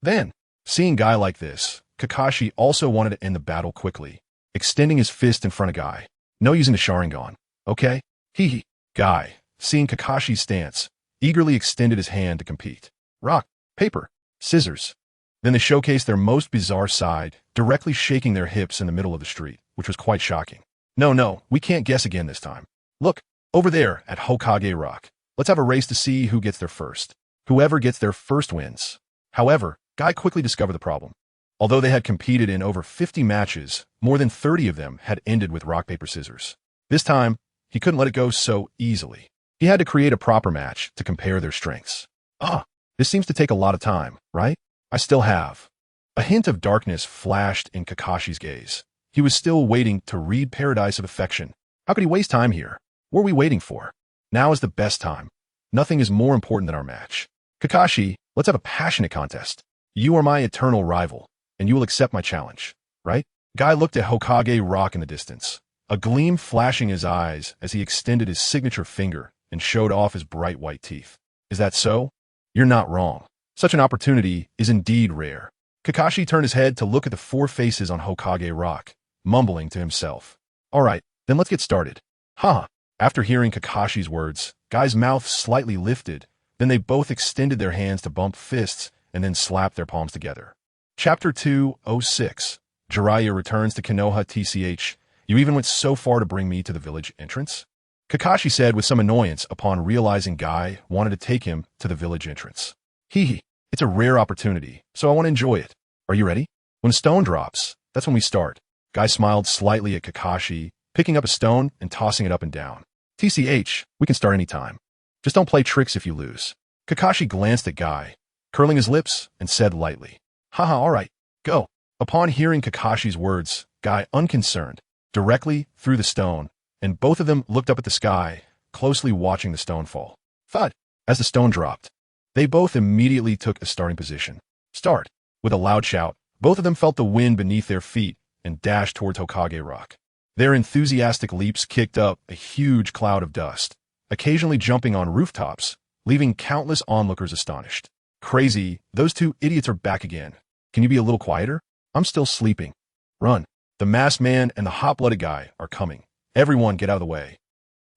Then, seeing Guy like this, Kakashi also wanted to end the battle quickly, extending his fist in front of Guy. "No using the Sharingan, okay?" Hee. Guy, seeing Kakashi's stance, eagerly extended his hand to compete. Rock, paper, scissors. Then they showcased their most bizarre side, directly shaking their hips in the middle of the street, which was quite shocking. No, we can't guess again this time. Look, over there at Hokage Rock. Let's have a race to see who gets there first. Whoever gets there first wins. However, Guy quickly discovered the problem. Although they had competed in over 50 matches, more than 30 of them had ended with rock, paper, scissors. This time, he couldn't let it go so easily. He had to create a proper match to compare their strengths. This seems to take a lot of time, right? I still have. A hint of darkness flashed in Kakashi's gaze. He was still waiting to read Paradise of Affection. How could he waste time here? What are we waiting for? Now is the best time. Nothing is more important than our match. Kakashi, let's have a passionate contest. You are my eternal rival, and you will accept my challenge, right? Guy looked at Hokage Rock in the distance, a gleam flashing his eyes as he extended his signature finger and showed off his bright white teeth. Is that so? You're not wrong. Such an opportunity is indeed rare. Kakashi turned his head to look at the four faces on Hokage Rock, mumbling to himself. All right, then let's get started. After hearing Kakashi's words, Guy's mouth slightly lifted, then they both extended their hands to bump fists and then slapped their palms together. Chapter 206. Jiraiya returns to Konoha. TCH, you even went so far to bring me to the village entrance? Kakashi said with some annoyance upon realizing Guy wanted to take him to the village entrance. It's a rare opportunity, so I want to enjoy it. Are you ready? When a stone drops, that's when we start. Guy smiled slightly at Kakashi, picking up a stone and tossing it up and down. TCH, we can start any time. Just don't play tricks if you lose. Kakashi glanced at Guy, curling his lips, and said lightly, all right, go. Upon hearing Kakashi's words, Guy, unconcerned, directly threw the stone, and both of them looked up at the sky, closely watching the stone fall. Thud! As the stone dropped, they both immediately took a starting position. Start! With a loud shout, both of them felt the wind beneath their feet and dashed towards Hokage Rock. Their enthusiastic leaps kicked up a huge cloud of dust, occasionally jumping on rooftops, leaving countless onlookers astonished. Crazy, those two idiots are back again. Can you be a little quieter? I'm still sleeping. Run. The masked man and the hot-blooded guy are coming. Everyone get out of the way.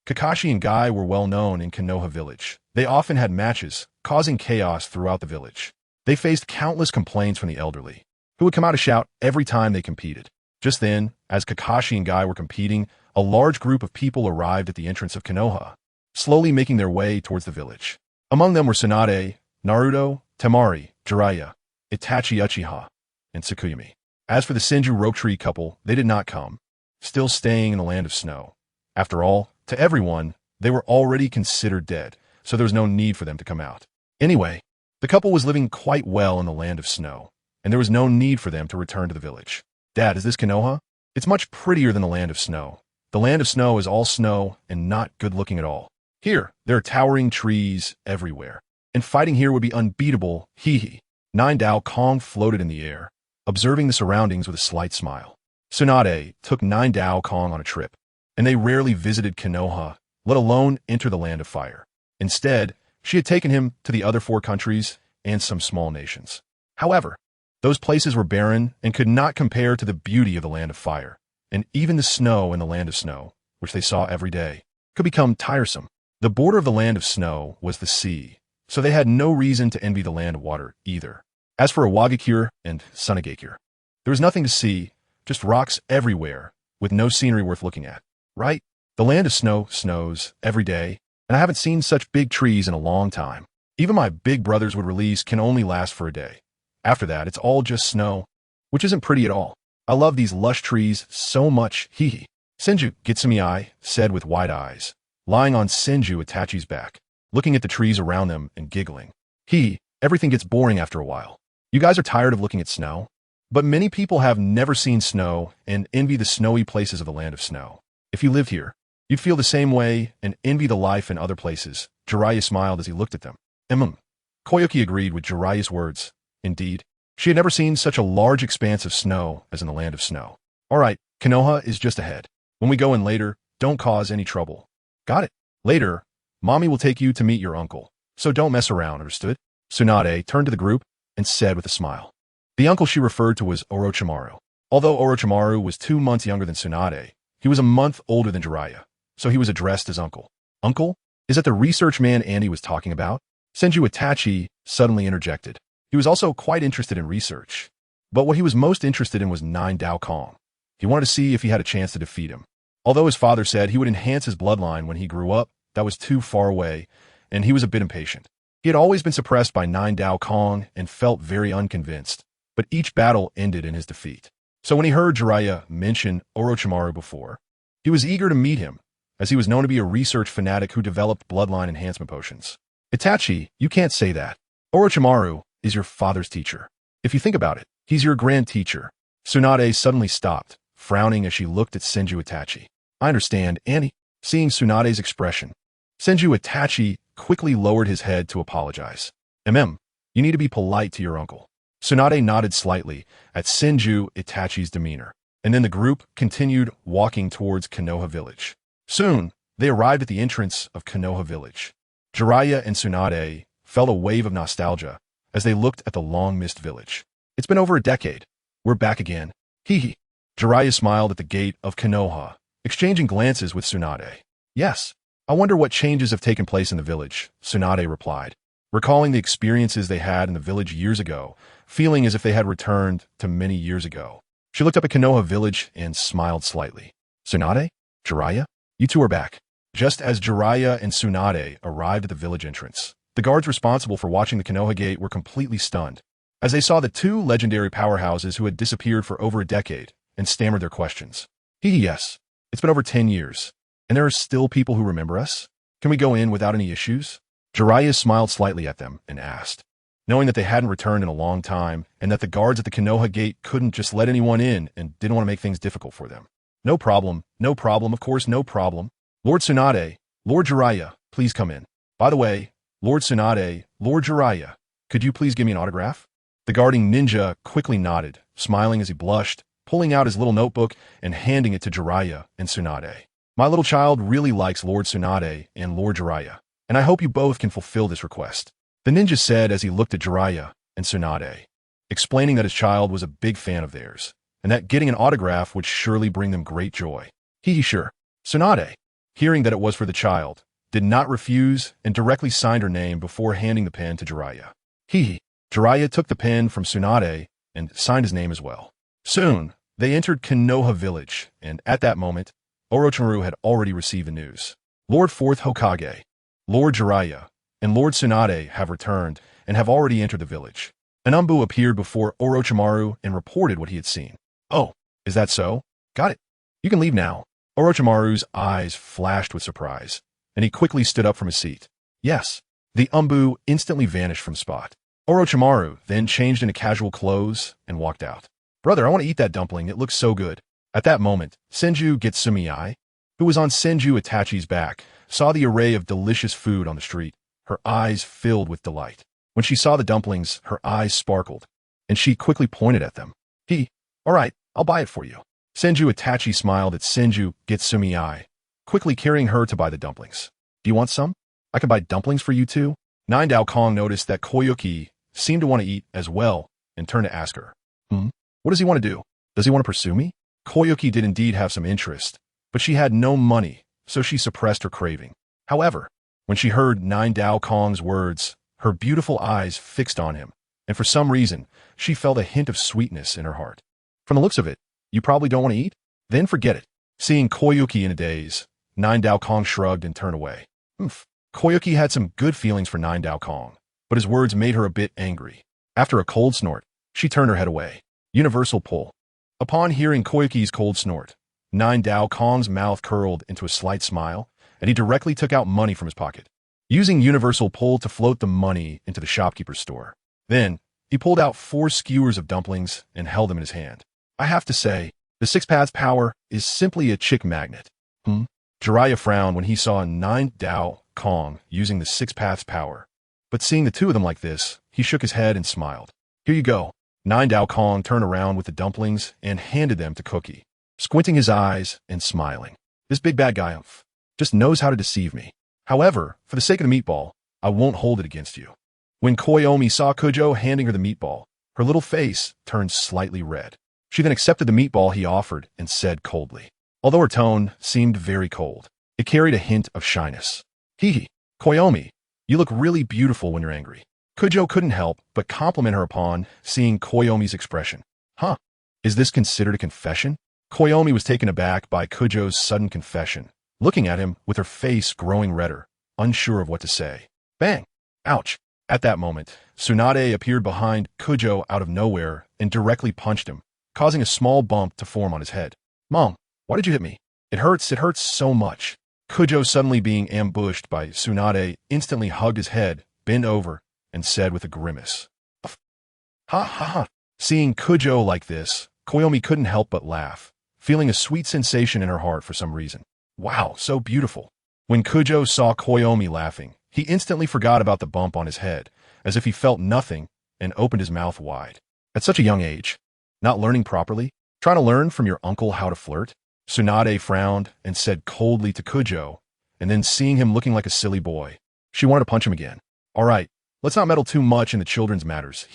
Kakashi and Guy were well known in Konoha Village. They often had matches, causing chaos throughout the village. They faced countless complaints from the elderly, who would come out to shout every time they competed. Just then, as Kakashi and Guy were competing, a large group of people arrived at the entrance of Konoha, slowly making their way towards the village. Among them were Tsunade, Naruto, Temari, Jiraiya, Itachi Uchiha, and Tsukuyami. As for the Senju Rope Tree couple, they did not come, still staying in the land of snow. After all, to everyone, they were already considered dead, so there was no need for them to come out. Anyway, the couple was living quite well in the land of snow, and there was no need for them to return to the village. Dad, is this Konoha? It's much prettier than the land of snow. The land of snow is all snow and not good looking at all. Here, there are towering trees everywhere, and fighting here would be unbeatable, hee hee. Nine Dao Kong floated in the air, observing the surroundings with a slight smile. Tsunade took Nine Dao Kong on a trip, and they rarely visited Konoha, let alone enter the land of fire. Instead, she had taken him to the other 4 countries and some small nations. However, those places were barren and could not compare to the beauty of the land of fire, and even the snow in the land of snow, which they saw every day, could become tiresome. The border of the land of snow was the sea, so they had no reason to envy the land of water either. As for Awagakure and Sunagakure, there was nothing to see, just rocks everywhere, with no scenery worth looking at. Right? The land of snow snows every day, and I haven't seen such big trees in a long time. Even my big brothers would release can only last for a day. After that, it's all just snow, which isn't pretty at all. I love these lush trees so much, hee hee. Senju GetsKamui said with wide eyes, lying on Senju Itachi's back, looking at the trees around them and giggling. Everything gets boring after a while. You guys are tired of looking at snow? But many people have never seen snow and envy the snowy places of the land of snow. If you lived here, you'd feel the same way and envy the life in other places. Jiraiya smiled as he looked at them. Koyuki agreed with Jiraiya's words. Indeed, she had never seen such a large expanse of snow as in the land of snow. All right, Konoha is just ahead. When we go in later, don't cause any trouble. Got it. Later, Mommy will take you to meet your uncle, so don't mess around, understood? Tsunade turned to the group and said with a smile. The uncle she referred to was Orochimaru. Although Orochimaru was 2 months younger than Tsunade, he was a month older than Jiraiya, so he was addressed as uncle. Uncle? Is that the research man Andy was talking about? Senju Itachi suddenly interjected. He was also quite interested in research, but what he was most interested in was Nine Dao Kong. He wanted to see if he had a chance to defeat him. Although his father said he would enhance his bloodline when he grew up, that was too far away, and he was a bit impatient. He had always been suppressed by Nine Dao Kong and felt very unconvinced, but each battle ended in his defeat. So when he heard Jiraiya mention Orochimaru before, he was eager to meet him, as he was known to be a research fanatic who developed bloodline enhancement potions. Itachi, you can't say that. Orochimaru is your father's teacher. If you think about it, he's your grand teacher. Tsunade suddenly stopped, frowning as she looked at Senju Itachi. I understand, Annie. Seeing Tsunade's expression, Senju Itachi quickly lowered his head to apologize. You need to be polite to your uncle. Tsunade nodded slightly at Senju Itachi's demeanor, and then the group continued walking towards Konoha village. Soon, they arrived at the entrance of Konoha village. Jiraiya and Tsunade felt a wave of nostalgia as they looked at the long-missed village. It's been over a decade. We're back again. Hee. Jiraiya smiled at the gate of Konoha, exchanging glances with Tsunade. Yes, I wonder what changes have taken place in the village, Tsunade replied, recalling the experiences they had in the village years ago, feeling as if they had returned to many years ago. She looked up at Konoha village and smiled slightly. Tsunade? Jiraiya? You two are back. Just as Jiraiya and Tsunade arrived at the village entrance, the guards responsible for watching the Konoha gate were completely stunned, as they saw the 2 legendary powerhouses who had disappeared for over a decade and stammered their questions. Yes, it's been over 10 years, and there are still people who remember us? Can we go in without any issues? Jiraiya smiled slightly at them and asked, knowing that they hadn't returned in a long time and that the guards at the Konoha gate couldn't just let anyone in and didn't want to make things difficult for them. No problem, of course, no problem. Lord Tsunade, Lord Jiraiya, please come in. By the way, Lord Tsunade, Lord Jiraiya, could you please give me an autograph? The guarding ninja quickly nodded, smiling as he blushed, pulling out his little notebook and handing it to Jiraiya and Tsunade. My little child really likes Lord Tsunade and Lord Jiraiya, and I hope you both can fulfill this request. The ninja said as he looked at Jiraiya and Tsunade, explaining that his child was a big fan of theirs, and that getting an autograph would surely bring them great joy. Sure. Tsunade, hearing that it was for the child, did not refuse and directly signed her name before handing the pen to Jiraiya. Jiraiya took the pen from Tsunade and signed his name as well. Soon, they entered Konoha village, and at that moment, Orochimaru had already received the news. Lord 4th Hokage, Lord Jiraiya, and Lord Tsunade have returned and have already entered the village. An Umbu appeared before Orochimaru and reported what he had seen. Oh, is that so? Got it. You can leave now. Orochimaru's eyes flashed with surprise, and he quickly stood up from his seat. Yes. The Umbu instantly vanished from spot. Orochimaru then changed into casual clothes and walked out. Brother, I want to eat that dumpling. It looks so good. At that moment, Senju GetsKamui who was on Senju Itachi's back, saw the array of delicious food on the street. Her eyes filled with delight. When she saw the dumplings, her eyes sparkled, and she quickly pointed at them. All right, I'll buy it for you. Senju Itachi smiled at Senju GetsKamui, quickly carrying her to buy the dumplings. Do you want some? I can buy dumplings for you too? Nine Dao Kong noticed that Koyuki seemed to want to eat as well and turned to ask her. What does he want to do? Does he want to pursue me? Koyuki did indeed have some interest, but she had no money, so she suppressed her craving. However, when she heard Nine Dao Kong's words, her beautiful eyes fixed on him, and for some reason, she felt a hint of sweetness in her heart. From the looks of it, you probably don't want to eat? Then forget it. Seeing Koyuki in a daze, Nine Dao Kong shrugged and turned away. Koyuki had some good feelings for Nine Dao Kong, but his words made her a bit angry. After a cold snort, she turned her head away. Universal pull. Upon hearing Koyuki's cold snort, Nine Dao Kong's mouth curled into a slight smile, and he directly took out money from his pocket, using universal pull to float the money into the shopkeeper's store. Then, he pulled out 4 skewers of dumplings and held them in his hand. I have to say, the Six Paths power is simply a chick magnet. Jiraiya frowned when he saw Nine Dao Kong using the Six Paths power, but seeing the two of them like this, he shook his head and smiled. Here you go. Nine Dao Kong turned around with the dumplings and handed them to Cookie, squinting his eyes and smiling. This big bad guy just knows how to deceive me. However, for the sake of the meatball, I won't hold it against you. When Koyomi saw Kujo handing her the meatball, her little face turned slightly red. She then accepted the meatball he offered and said coldly. Although her tone seemed very cold, it carried a hint of shyness. Koyomi, you look really beautiful when you're angry. Kujo couldn't help but compliment her upon seeing Koyomi's expression. Is this considered a confession? Koyomi was taken aback by Kujo's sudden confession, looking at him with her face growing redder, unsure of what to say. Bang! Ouch! At that moment, Tsunade appeared behind Kujo out of nowhere and directly punched him, causing a small bump to form on his head. Mom, why did you hit me? It hurts so much. Kujo, suddenly being ambushed by Tsunade, instantly hugged his head, bent over, and said with a grimace. Ha. Seeing Kujo like this, Koyomi couldn't help but laugh, feeling a sweet sensation in her heart for some reason. Wow, so beautiful. When Kujo saw Koyomi laughing, he instantly forgot about the bump on his head, as if he felt nothing, and opened his mouth wide. At such a young age, not learning properly, trying to learn from your uncle how to flirt? Tsunade frowned and said coldly to Kujo, and then seeing him looking like a silly boy, she wanted to punch him again. All right, let's not meddle too much in the children's matters,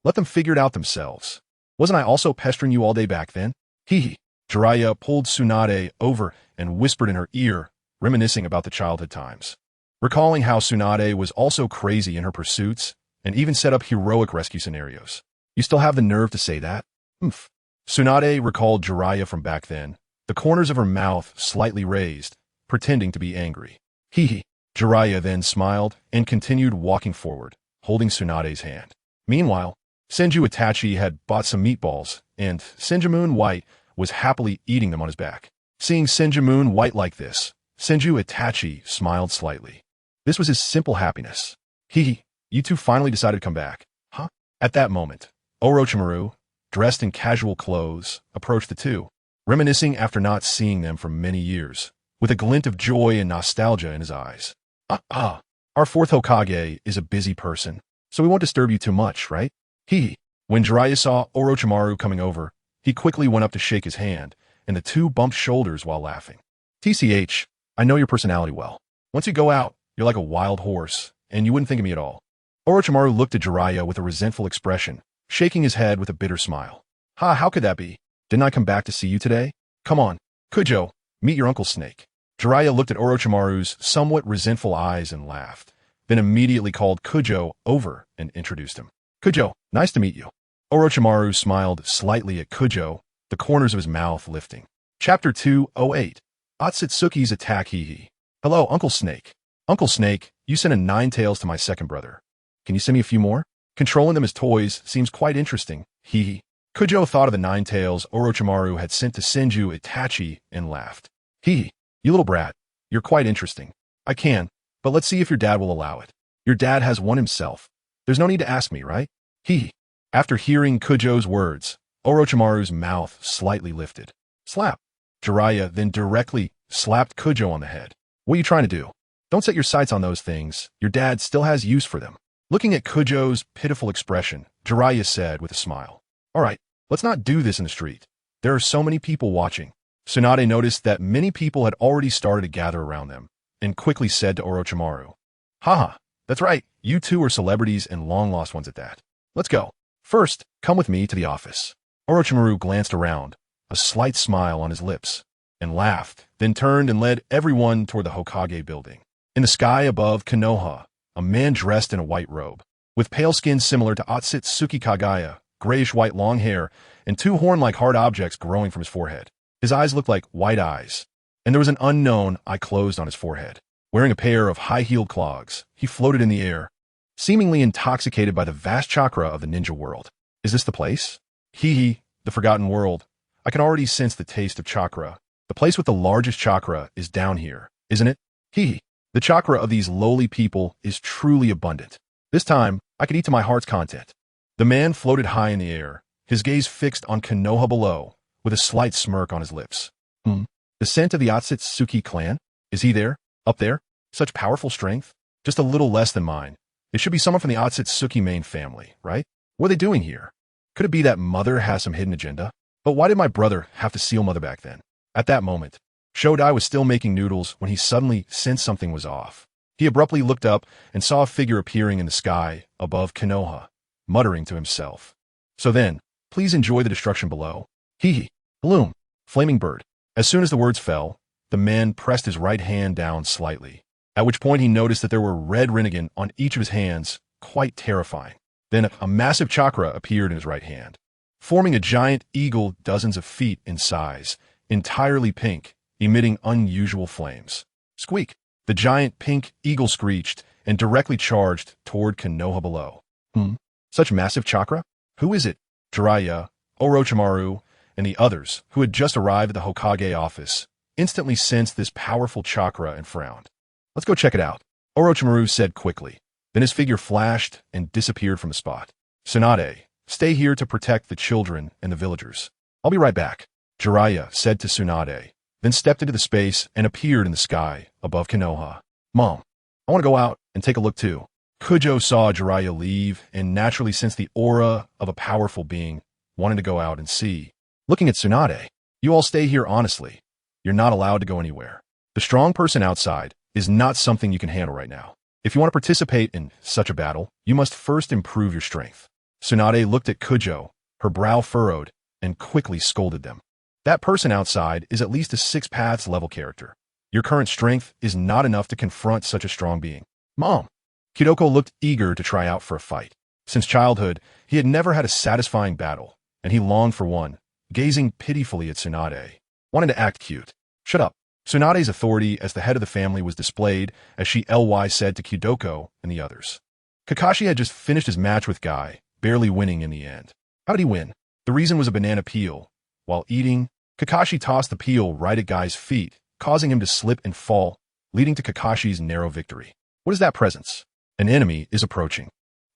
Let them figure it out themselves. Wasn't I also pestering you all day back then? Jiraiya pulled Tsunade over and whispered in her ear, reminiscing about the childhood times. Recalling how Tsunade was also crazy in her pursuits and even set up heroic rescue scenarios. You still have the nerve to say that? Tsunade recalled Jiraiya from back then, the corners of her mouth slightly raised, pretending to be angry. Jiraiya then smiled and continued walking forward, holding Tsunade's hand. Meanwhile, Senju Itachi had bought some meatballs, and Senju White was happily eating them on his back. Seeing Senju White like this, Senju Itachi smiled slightly. This was his simple happiness. You two finally decided to come back, huh? At that moment, Orochimaru, dressed in casual clothes, approached the two, reminiscing after not seeing them for many years, with a glint of joy and nostalgia in his eyes. Our fourth Hokage is a busy person, so we won't disturb you too much, right? When Jiraiya saw Orochimaru coming over, he quickly went up to shake his hand, and the two bumped shoulders while laughing. TCH, I know your personality well. Once you go out, you're like a wild horse, and you wouldn't think of me at all. Orochimaru looked at Jiraiya with a resentful expression, shaking his head with a bitter smile. How could that be? Didn't I come back to see you today? Come on, Kujo, meet your Uncle Snake. Jiraiya looked at Orochimaru's somewhat resentful eyes and laughed, then immediately called Kujo over and introduced him. Kujo, nice to meet you. Orochimaru smiled slightly at Kujo, the corners of his mouth lifting. Chapter 208. Otsutsuki's Attack. Hello, Uncle Snake. Uncle Snake, you sent a 9 tails to my second brother. Can you send me a few more? Controlling them as toys seems quite interesting. Kujo thought of the 9 tails Orochimaru had sent to Senju Itachi and laughed. You little brat, you're quite interesting. I can, but let's see if your dad will allow it. Your dad has one himself. There's no need to ask me, right? After hearing Kujo's words, Orochimaru's mouth slightly lifted. Slap. Jiraiya then directly slapped Kujo on the head. What are you trying to do? Don't set your sights on those things. Your dad still has use for them. Looking at Kujo's pitiful expression, Jiraiya said with a smile. All right, let's not do this in the street. There are so many people watching. Tsunade noticed that many people had already started to gather around them, and quickly said to Orochimaru, Haha, that's right, you two are celebrities and long-lost ones at that. Let's go. First, come with me to the office. Orochimaru glanced around, a slight smile on his lips, and laughed, then turned and led everyone toward the Hokage building. In the sky above Konoha, a man dressed in a white robe, with pale skin similar to Otsutsuki Kagaya, grayish-white long hair, and two horn-like hard objects growing from his forehead. His eyes looked like white eyes, and there was an unknown eye closed on his forehead. Wearing a pair of high-heeled clogs, he floated in the air, seemingly intoxicated by the vast chakra of the ninja world. Is this the place? Hee, the forgotten world. I can already sense the taste of chakra. The place with the largest chakra is down here, isn't it? Hee. The chakra of these lowly people is truly abundant. This time, I could eat to my heart's content. The man floated high in the air, his gaze fixed on Konoha below, with a slight smirk on his lips. The scent of the Otsutsuki clan? Is he there? Up there? Such powerful strength? Just a little less than mine. It should be someone from the Otsutsuki main family, right? What are they doing here? Could it be that Mother has some hidden agenda? But why did my brother have to seal Mother back then? At that moment, Shodai was still making noodles when he suddenly sensed something was off. He abruptly looked up and saw a figure appearing in the sky above Konoha, muttering to himself. So then, please enjoy the destruction below. Hee. Bloom. Flaming bird. As soon as the words fell, the man pressed his right hand down slightly, at which point he noticed that there were red Rinnegan on each of his hands, quite terrifying. Then a massive chakra appeared in his right hand, forming a giant eagle dozens of feet in size, entirely pink, emitting unusual flames. Squeak! The giant pink eagle screeched and directly charged toward Konoha below. Such massive chakra? Who is it? Jiraiya, Orochimaru, and the others, who had just arrived at the Hokage office, instantly sensed this powerful chakra and frowned. Let's go check it out, Orochimaru said quickly. Then his figure flashed and disappeared from the spot. Tsunade, stay here to protect the children and the villagers. I'll be right back, Jiraiya said to Tsunade, then stepped into the space and appeared in the sky above Konoha. Mom, I want to go out and take a look too. Kujo saw Jiraiya leave and naturally sensed the aura of a powerful being, wanting to go out and see. Looking at Tsunade, you all stay here honestly. You're not allowed to go anywhere. The strong person outside is not something you can handle right now. If you want to participate in such a battle, you must first improve your strength. Tsunade looked at Kujo, her brow furrowed, and quickly scolded them. That person outside is at least a 6 paths level character. Your current strength is not enough to confront such a strong being. Mom! Kidoko looked eager to try out for a fight. Since childhood, he had never had a satisfying battle, and he longed for one, gazing pitifully at Tsunade, wanting to act cute. Shut up. Tsunade's authority as the head of the family was displayed as she said to Kidoko and the others. Kakashi had just finished his match with Guy, barely winning in the end. How did he win? The reason was a banana peel. While eating, Kakashi tossed the peel right at Guy's feet, causing him to slip and fall, leading to Kakashi's narrow victory. What is that presence? An enemy is approaching.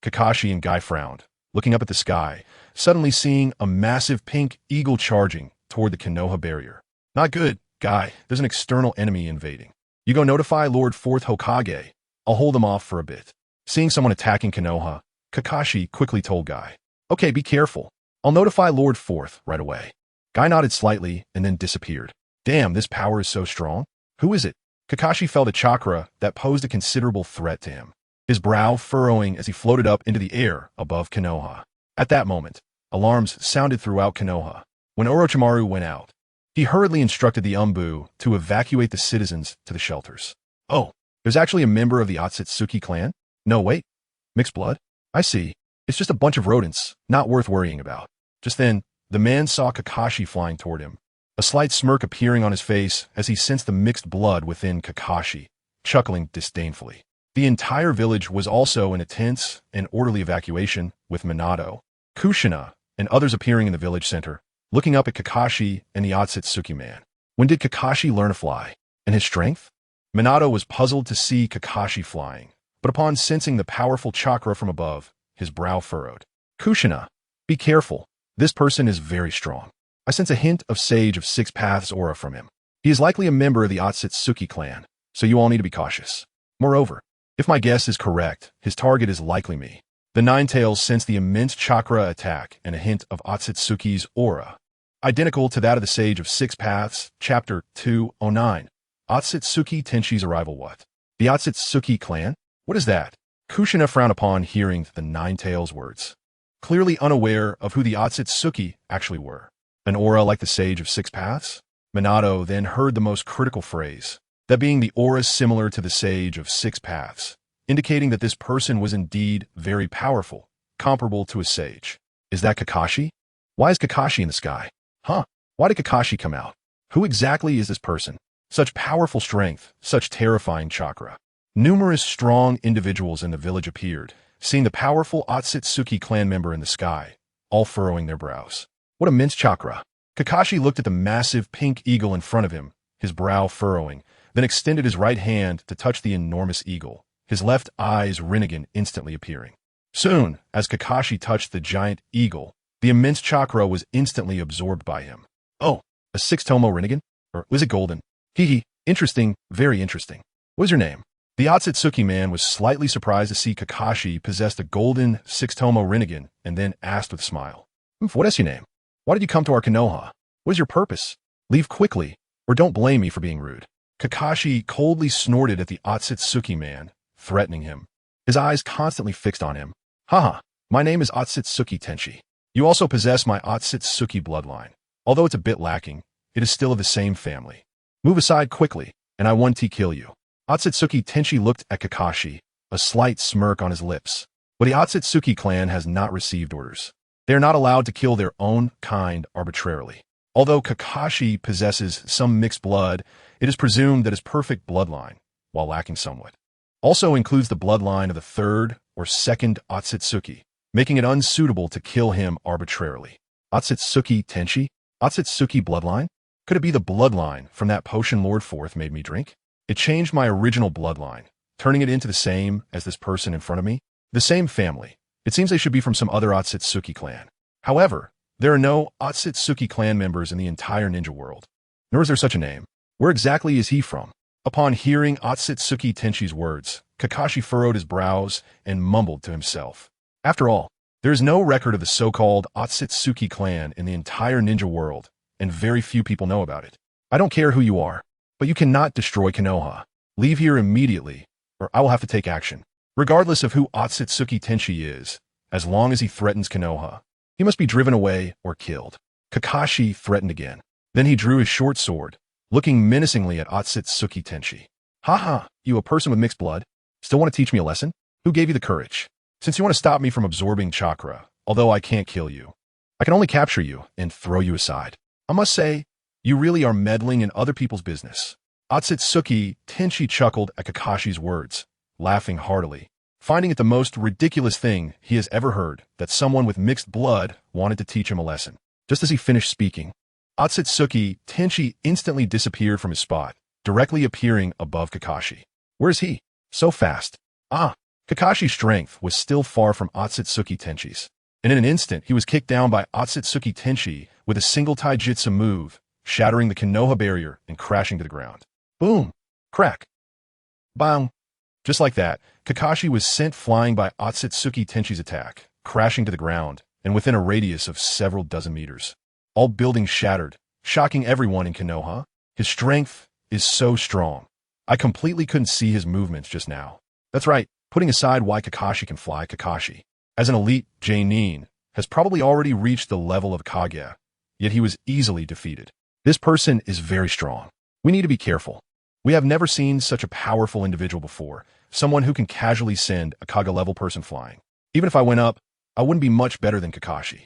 Kakashi and Guy frowned, looking up at the sky, suddenly seeing a massive pink eagle charging toward the Konoha barrier. Not good, Guy. There's an external enemy invading. You go notify Lord 4th Hokage. I'll hold them off for a bit. Seeing someone attacking Konoha, Kakashi quickly told Guy. Okay, be careful. I'll notify Lord 4th right away. Guy nodded slightly and then disappeared. Damn, this power is so strong. Who is it? Kakashi felt a chakra that posed a considerable threat to him, his brow furrowing as he floated up into the air above Konoha. At that moment, alarms sounded throughout Konoha. When Orochimaru went out, he hurriedly instructed the Umbu to evacuate the citizens to the shelters. Oh, there's actually a member of the Otsutsuki clan? No, wait. Mixed blood? I see. It's just a bunch of rodents, not worth worrying about. Just then, the man saw Kakashi flying toward him, a slight smirk appearing on his face as he sensed the mixed blood within Kakashi, chuckling disdainfully. The entire village was also in a tense and orderly evacuation, with Minato, Kushina, and others appearing in the village center, looking up at Kakashi and the Otsutsuki man. When did Kakashi learn to fly? And his strength? Minato was puzzled to see Kakashi flying, but upon sensing the powerful chakra from above, his brow furrowed. Kushina, be careful. This person is very strong. I sense a hint of Sage of 6 Paths aura from him. He is likely a member of the Otsutsuki clan, so you all need to be cautious. Moreover, if my guess is correct, his target is likely me. The Ninetales sense the immense chakra attack and a hint of Otsutsuki's aura, identical to that of the Sage of Six Paths, Chapter 209. Otsutsuki Tenshi's arrival. What? The Otsutsuki clan? What is that? Kushina frowned upon hearing the Ninetales' words, clearly unaware of who the Otsutsuki actually were. An aura like the Sage of Six Paths? Minato then heard the most critical phrase, that being the aura similar to the Sage of Six Paths, indicating that this person was indeed very powerful, comparable to a sage. Is that Kakashi? Why is Kakashi in the sky? Huh? Why did Kakashi come out? Who exactly is this person? Such powerful strength, such terrifying chakra. Numerous strong individuals in the village appeared, seeing the powerful Otsutsuki clan member in the sky, all furrowing their brows. What immense chakra! Kakashi looked at the massive pink eagle in front of him, his brow furrowing, then extended his right hand to touch the enormous eagle, his left eye's Rinnegan instantly appearing. Soon, as Kakashi touched the giant eagle, the immense chakra was instantly absorbed by him. Oh, a six-tomo Rinnegan? Or was it golden? Hee, interesting, very interesting. What is your name? The Otsutsuki man was slightly surprised to see Kakashi possess the golden six-tomo Rinnegan and then asked with a smile. What is your name? Why did you come to our Konoha? What is your purpose? Leave quickly, or don't blame me for being rude. Kakashi coldly snorted at the Otsutsuki man, threatening him, his eyes constantly fixed on him. Haha, my name is Otsutsuki Tenshi. You also possess my Otsutsuki bloodline. Although it's a bit lacking, it is still of the same family. Move aside quickly, and I won't kill you. Otsutsuki Tenshi looked at Kakashi, a slight smirk on his lips. But the Otsutsuki clan has not received orders. They are not allowed to kill their own kind arbitrarily. Although Kakashi possesses some mixed blood, it is presumed that his perfect bloodline, while lacking somewhat, also includes the bloodline of the third or second Otsutsuki, making it unsuitable to kill him arbitrarily. Otsutsuki Tenshi? Otsutsuki bloodline? Could it be the bloodline from that potion Lord Fourth made me drink? It changed my original bloodline, turning it into the same as this person in front of me. The same family. It seems they should be from some other Otsutsuki clan. However, there are no Otsutsuki clan members in the entire ninja world. Nor is there such a name. Where exactly is he from? Upon hearing Otsutsuki Tenshi's words, Kakashi furrowed his brows and mumbled to himself. After all, there is no record of the so-called Otsutsuki clan in the entire ninja world, and very few people know about it. I don't care who you are, but you cannot destroy Konoha. Leave here immediately, or I will have to take action. Regardless of who Otsutsuki Tenshi is, as long as he threatens Konoha, he must be driven away or killed. Kakashi threatened again. Then he drew his short sword, looking menacingly at Otsutsuki Tenshi. Haha, you a person with mixed blood? Still want to teach me a lesson? Who gave you the courage? Since you want to stop me from absorbing chakra, although I can't kill you, I can only capture you and throw you aside. I must say, you really are meddling in other people's business. Otsutsuki Tenshi chuckled at Kakashi's words, laughing heartily, finding it the most ridiculous thing he has ever heard that someone with mixed blood wanted to teach him a lesson. Just as he finished speaking, Otsutsuki Tenshi instantly disappeared from his spot, directly appearing above Kakashi. Where is he? So fast. Kakashi's strength was still far from Otsutsuki Tenshi's, and in an instant he was kicked down by Otsutsuki Tenshi with a single taijutsu move, shattering the Konoha barrier and crashing to the ground. Boom! Crack! Bang! Just like that, Kakashi was sent flying by Otsutsuki Tenshi's attack, crashing to the ground, and within a radius of several dozen meters. All buildings shattered, shocking everyone in Konoha. His strength is so strong. I completely couldn't see his movements just now. That's right, putting aside why Kakashi can fly, Kakashi, as an elite Jonin, has probably already reached the level of Kage, yet he was easily defeated. This person is very strong. We need to be careful. We have never seen such a powerful individual before, someone who can casually send a Kage-level person flying. Even if I went up, I wouldn't be much better than Kakashi.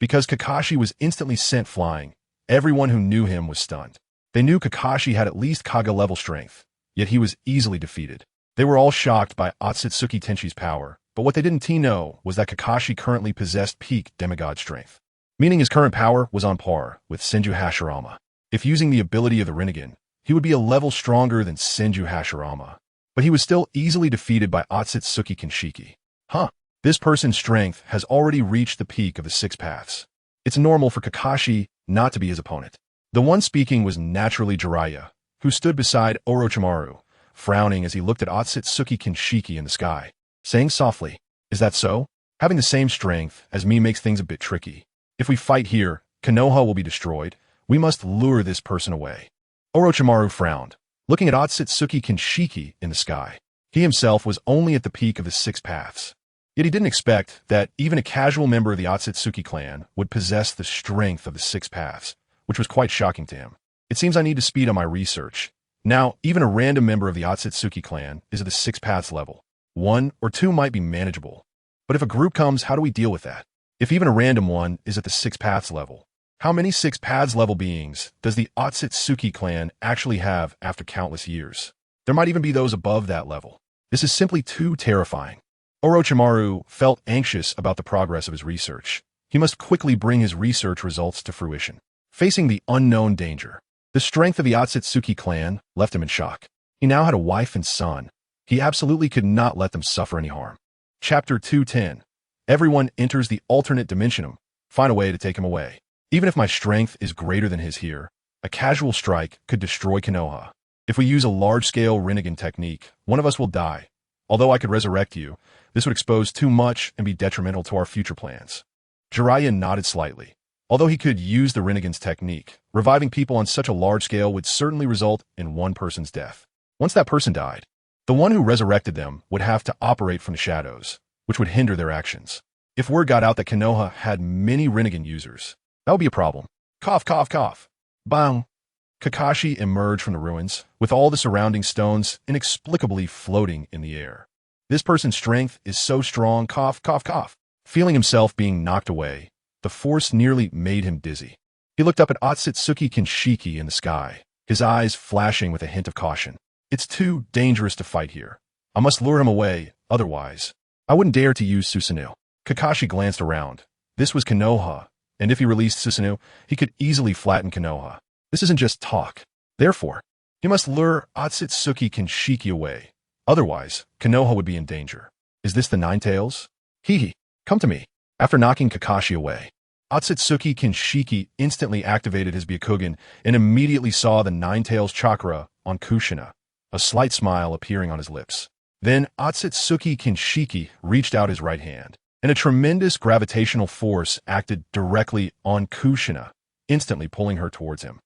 Because Kakashi was instantly sent flying, everyone who knew him was stunned. They knew Kakashi had at least Kage-level strength, yet he was easily defeated. They were all shocked by Otsutsuki Tenshi's power, but what they didn't know was that Kakashi currently possessed peak demigod strength, meaning his current power was on par with Senju Hashirama. If using the ability of the Rinnegan, he would be a level stronger than Senju Hashirama, but he was still easily defeated by Otsutsuki Kinshiki. This person's strength has already reached the peak of the Six Paths. It's normal for Kakashi not to be his opponent. The one speaking was naturally Jiraiya, who stood beside Orochimaru, frowning as he looked at Otsutsuki Kinshiki in the sky, saying softly, "Is that so? Having the same strength as me makes things a bit tricky. If we fight here, Konoha will be destroyed. We must lure this person away." Orochimaru frowned, looking at Otsutsuki Kinshiki in the sky. He himself was only at the peak of the six paths. Yet he didn't expect that even a casual member of the Otsutsuki clan would possess the strength of the six paths, which was quite shocking to him. It seems I need to speed on my research. Now, even a random member of the Otsutsuki clan is at the six paths level. 1 or 2 might be manageable. But if a group comes, how do we deal with that? If even a random one is at the six paths level, how many six paths level beings does the Otsutsuki clan actually have after countless years? There might even be those above that level. This is simply too terrifying. Orochimaru felt anxious about the progress of his research. He must quickly bring his research results to fruition. Facing the unknown danger, the strength of the Otsutsuki clan left him in shock. He now had a wife and son. He absolutely could not let them suffer any harm. Chapter 210. Everyone enters the alternate dimensionum. Find a way to take him away. Even if my strength is greater than his here, a casual strike could destroy Konoha. If we use a large-scale Rinnegan technique, one of us will die. Although I could resurrect you, this would expose too much and be detrimental to our future plans. Jiraiya nodded slightly. Although he could use the Rinnegan's technique, reviving people on such a large scale would certainly result in one person's death. Once that person died, the one who resurrected them would have to operate from the shadows, which would hinder their actions. If word got out that Konoha had many Rinnegan users, that would be a problem. Cough, cough, cough. Bang. Kakashi emerged from the ruins, with all the surrounding stones inexplicably floating in the air. This person's strength is so strong, cough, cough, cough. Feeling himself being knocked away, the force nearly made him dizzy. He looked up at Otsutsuki Kinshiki in the sky, his eyes flashing with a hint of caution. It's too dangerous to fight here. I must lure him away, otherwise I wouldn't dare to use Susanoo. Kakashi glanced around. This was Konoha, and if he released Susanoo, he could easily flatten Konoha. This isn't just talk. Therefore, he must lure Otsutsuki Kinshiki away. Otherwise, Konoha would be in danger. Is this the Nine Tails? Hee, come to me. After knocking Kakashi away, Otsutsuki Kinshiki instantly activated his Byakugan and immediately saw the Nine Tails chakra on Kushina, a slight smile appearing on his lips. Then Otsutsuki Kinshiki reached out his right hand, and a tremendous gravitational force acted directly on Kushina, instantly pulling her towards him.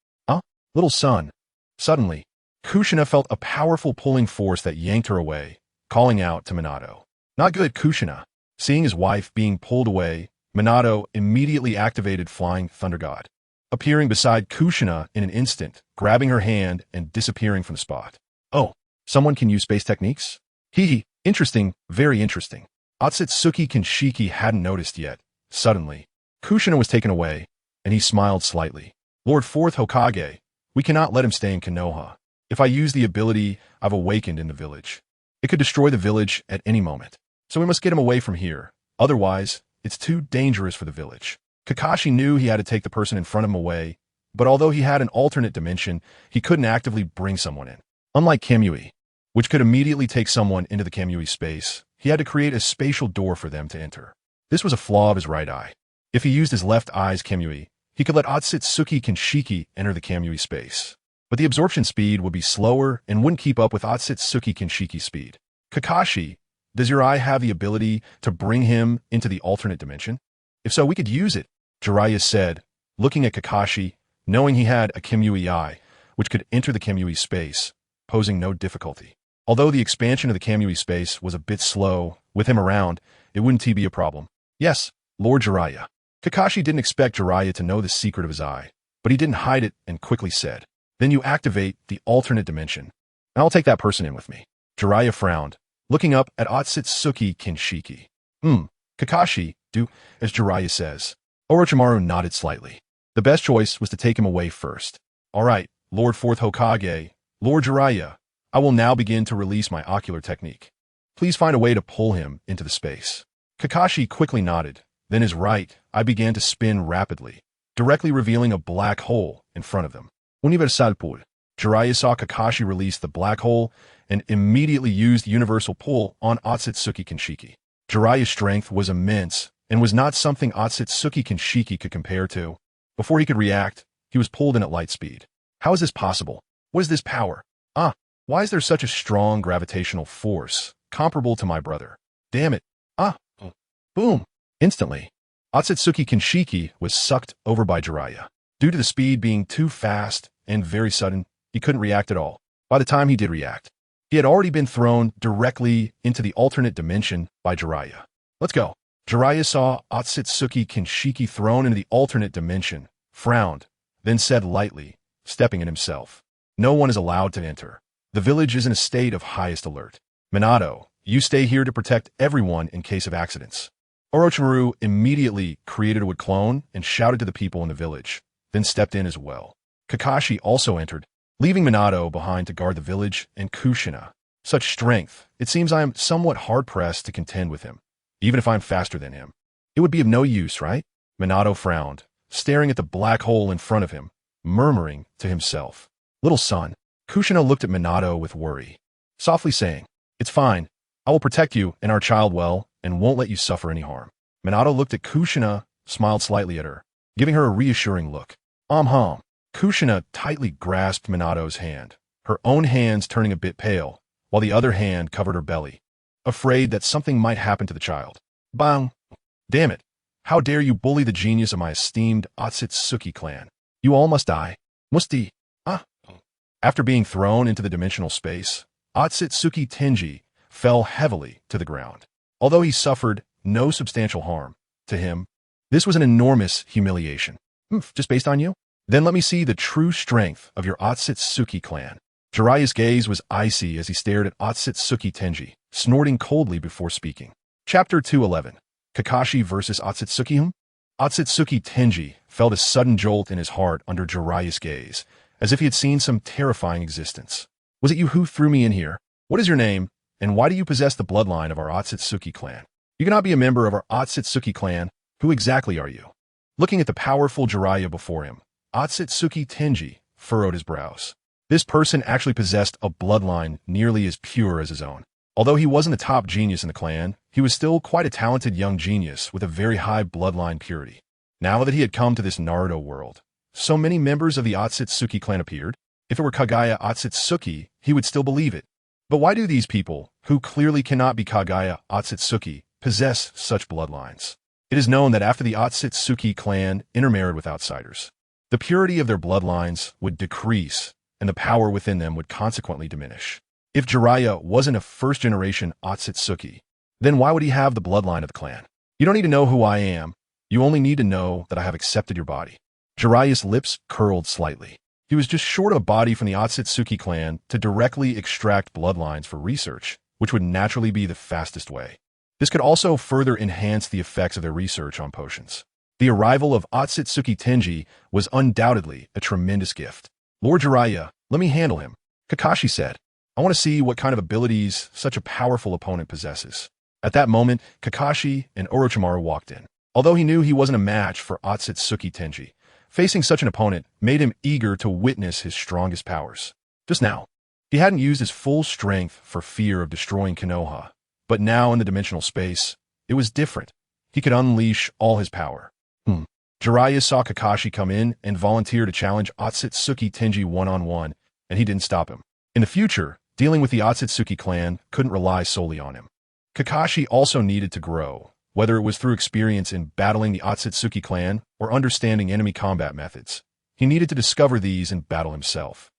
Little son. Suddenly, Kushina felt a powerful pulling force that yanked her away, calling out to Minato. Not good, Kushina. Seeing his wife being pulled away, Minato immediately activated Flying Thunder God, appearing beside Kushina in an instant, grabbing her hand and disappearing from the spot. Oh, someone can use space techniques? Hee, interesting, very interesting. Otsutsuki Kinshiki hadn't noticed yet. Suddenly, Kushina was taken away, and he smiled slightly. Lord Fourth Hokage, we cannot let him stay in Konoha. If I use the ability I've awakened in the village, it could destroy the village at any moment. So we must get him away from here. Otherwise, it's too dangerous for the village. Kakashi knew he had to take the person in front of him away, but although he had an alternate dimension, he couldn't actively bring someone in. Unlike Kamui, which could immediately take someone into the Kamui space, he had to create a spatial door for them to enter. This was a flaw of his right eye. If he used his left eye's Kamui, he could let Otsutsuki Kinshiki enter the Kamui space. But the absorption speed would be slower and wouldn't keep up with Otsutsuki Kinshiki's speed. Kakashi, does your eye have the ability to bring him into the alternate dimension? If so, we could use it, Jiraiya said, looking at Kakashi, knowing he had a Kamui eye, which could enter the Kamui space, posing no difficulty. Although the expansion of the Kamui space was a bit slow, with him around, it wouldn't be a problem. Yes, Lord Jiraiya. Kakashi didn't expect Jiraiya to know the secret of his eye, but he didn't hide it and quickly said, "Then you activate the alternate dimension, and I'll take that person in with me." Jiraiya frowned, looking up at Otsutsuki Kinshiki. Kakashi, do as Jiraiya says. Orochimaru nodded slightly. The best choice was to take him away first. All right, Lord Fourth Hokage, Lord Jiraiya, I will now begin to release my ocular technique. Please find a way to pull him into the space. Kakashi quickly nodded. Then his right eye began to spin rapidly, directly revealing a black hole in front of them. Universal Pull. Jiraiya saw Kakashi release the black hole and immediately used Universal Pull on Otsutsuki Kinshiki. Jiraiya's strength was immense and was not something Otsutsuki Kinshiki could compare to. Before he could react, he was pulled in at light speed. How is this possible? What is this power? Why is there such a strong gravitational force, comparable to my brother? Damn it. Boom. Instantly, Otsutsuki Kinshiki was sucked over by Jiraiya. Due to the speed being too fast and very sudden, he couldn't react at all. By the time he did react, he had already been thrown directly into the alternate dimension by Jiraiya. Let's go. Jiraiya saw Otsutsuki Kinshiki thrown into the alternate dimension, frowned, then said lightly, stepping in himself. No one is allowed to enter. The village is in a state of highest alert. Minato, you stay here to protect everyone in case of accidents. Orochimaru immediately created a wood clone and shouted to the people in the village, then stepped in as well. Kakashi also entered, leaving Minato behind to guard the village and Kushina. Such strength, it seems I am somewhat hard-pressed to contend with him, even if I'm faster than him. It would be of no use, right? Minato frowned, staring at the black hole in front of him, murmuring to himself. Little son. Kushina looked at Minato with worry, softly saying, "It's fine. I will protect you and our child well and won't let you suffer any harm." Minato looked at Kushina, smiled slightly at her, giving her a reassuring look. Kushina tightly grasped Minato's hand, her own hands turning a bit pale, while the other hand covered her belly, afraid that something might happen to the child. Bang! Damn it! How dare you bully the genius of my esteemed Otsutsuki clan? You all must die. Musti. After being thrown into the dimensional space, Otsutsuki Tenji fell heavily to the ground. Although he suffered no substantial harm, to him, this was an enormous humiliation. Just based on you? Then let me see the true strength of your Otsutsuki clan. Jiraiya's gaze was icy as he stared at Otsutsuki Tenji, snorting coldly before speaking. Chapter 211. Kakashi vs. Otsutsuki. Otsutsuki Tenji felt a sudden jolt in his heart under Jiraiya's gaze, as if he had seen some terrifying existence. Was it you who threw me in here? What is your name, and why do you possess the bloodline of our Otsutsuki clan? You cannot be a member of our Otsutsuki clan. Who exactly are you? Looking at the powerful Jiraiya before him, Otsutsuki Tenji furrowed his brows. This person actually possessed a bloodline nearly as pure as his own. Although he wasn't the top genius in the clan, he was still quite a talented young genius with a very high bloodline purity. Now that he had come to this Naruto world, so many members of the Otsutsuki clan appeared. If it were Kagaya Otsutsuki, he would still believe it. But why do these people, who clearly cannot be Kagaya Otsutsuki, possess such bloodlines? It is known that after the Otsutsuki clan intermarried with outsiders, the purity of their bloodlines would decrease, and the power within them would consequently diminish. If Jiraiya wasn't a first-generation Otsutsuki, then why would he have the bloodline of the clan? You don't need to know who I am. You only need to know that I have accepted your body. Jiraiya's lips curled slightly. He was just short of a body from the Otsutsuki clan to directly extract bloodlines for research, which would naturally be the fastest way. This could also further enhance the effects of their research on potions. The arrival of Otsutsuki Tenji was undoubtedly a tremendous gift. Lord Jiraiya, let me handle him, Kakashi said. I want to see what kind of abilities such a powerful opponent possesses. At that moment, Kakashi and Orochimaru walked in. Although he knew he wasn't a match for Otsutsuki Tenji, facing such an opponent made him eager to witness his strongest powers. Just now, he hadn't used his full strength for fear of destroying Konoha, but now in the dimensional space, it was different. He could unleash all his power. Jiraiya saw Kakashi come in and volunteer to challenge Otsutsuki Tenji one-on-one, and he didn't stop him. In the future, dealing with the Otsutsuki clan couldn't rely solely on him. Kakashi also needed to grow, whether it was through experience in battling the Otsutsuki clan or understanding enemy combat methods. He needed to discover these and battle himself.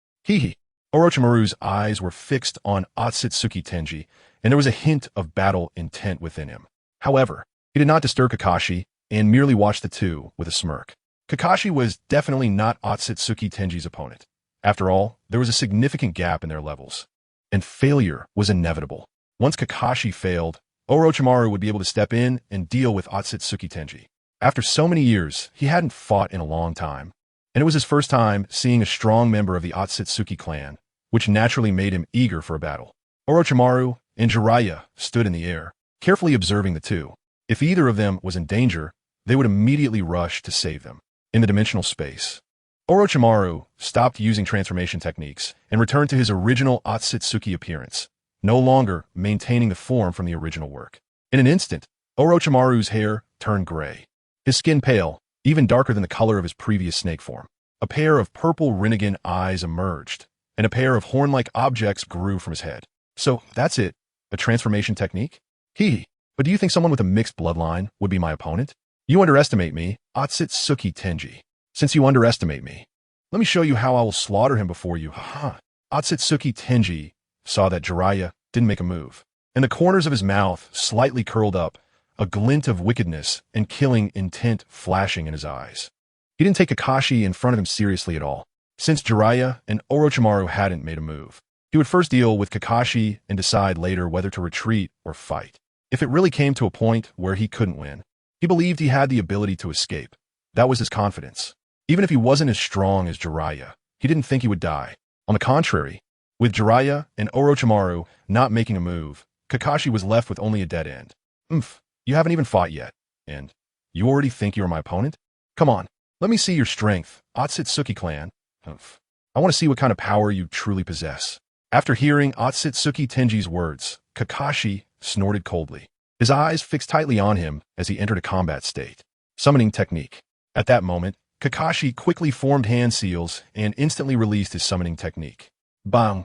Orochimaru's eyes were fixed on Otsutsuki Tenji, and there was a hint of battle intent within him. However, he did not disturb Kakashi and merely watched the two with a smirk. Kakashi was definitely not Otsutsuki Tenji's opponent. After all, there was a significant gap in their levels, and failure was inevitable. Once Kakashi failed, Orochimaru would be able to step in and deal with Otsutsuki Tenji. After so many years, he hadn't fought in a long time, and it was his first time seeing a strong member of the Otsutsuki clan, which naturally made him eager for a battle. Orochimaru and Jiraiya stood in the air, carefully observing the two. If either of them was in danger, they would immediately rush to save them. In the dimensional space, Orochimaru stopped using transformation techniques and returned to his original Otsutsuki appearance, no longer maintaining the form from the original work. In an instant, Orochimaru's hair turned gray, his skin pale, even darker than the color of his previous snake form. A pair of purple Rinnegan eyes emerged, and a pair of horn-like objects grew from his head. So, that's it? A transformation technique? But do you think someone with a mixed bloodline would be my opponent? You underestimate me, Otsutsuki Tenji. Since you underestimate me, let me show you how I will slaughter him before you. Haha. Otsutsuki Tenji saw that Jiraiya didn't make a move, and the corners of his mouth slightly curled up, a glint of wickedness and killing intent flashing in his eyes. He didn't take Kakashi in front of him seriously at all. Since Jiraiya and Orochimaru hadn't made a move, he would first deal with Kakashi and decide later whether to retreat or fight. If it really came to a point where he couldn't win, he believed he had the ability to escape. That was his confidence. Even if he wasn't as strong as Jiraiya, he didn't think he would die. On the contrary, with Jiraiya and Orochimaru not making a move, Kakashi was left with only a dead end. You haven't even fought yet, and you already think you're my opponent? Come on, let me see your strength, Otsutsuki clan. I want to see what kind of power you truly possess. After hearing Otsutsuki Tenji's words, Kakashi snorted coldly. His eyes fixed tightly on him as he entered a combat state. Summoning technique. At that moment, Kakashi quickly formed hand seals and instantly released his summoning technique. Bang!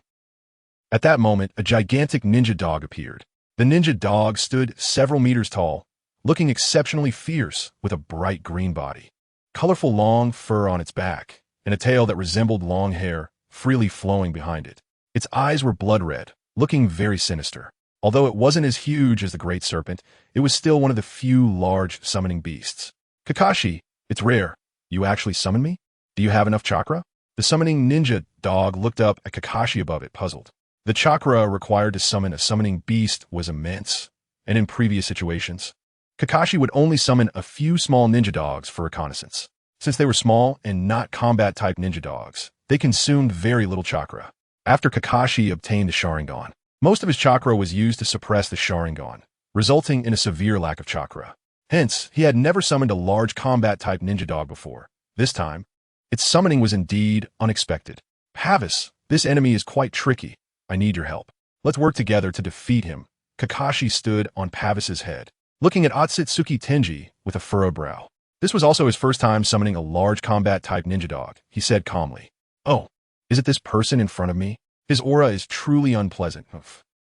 At that moment, a gigantic ninja dog appeared. The ninja dog stood several meters tall, looking exceptionally fierce with a bright green body, colorful long fur on its back, and a tail that resembled long hair freely flowing behind it. Its eyes were blood red, looking very sinister. Although it wasn't as huge as the Great Serpent, it was still one of the few large summoning beasts. Kakashi, it's rare. You actually summon me? Do you have enough chakra? The summoning ninja dog looked up at Kakashi above it, puzzled. The chakra required to summon a summoning beast was immense, and in previous situations, Kakashi would only summon a few small ninja dogs for reconnaissance. Since they were small and not combat-type ninja dogs, they consumed very little chakra. After Kakashi obtained the Sharingan, most of his chakra was used to suppress the Sharingan, resulting in a severe lack of chakra. Hence, he had never summoned a large combat-type ninja dog before. This time, its summoning was indeed unexpected. Pavis, this enemy is quite tricky. I need your help. Let's work together to defeat him. Kakashi stood on Pavis's head, looking at Otsutsuki Tenji with a furrowed brow. This was also his first time summoning a large combat-type ninja dog. He said calmly, "Oh, is it this person in front of me? His aura is truly unpleasant.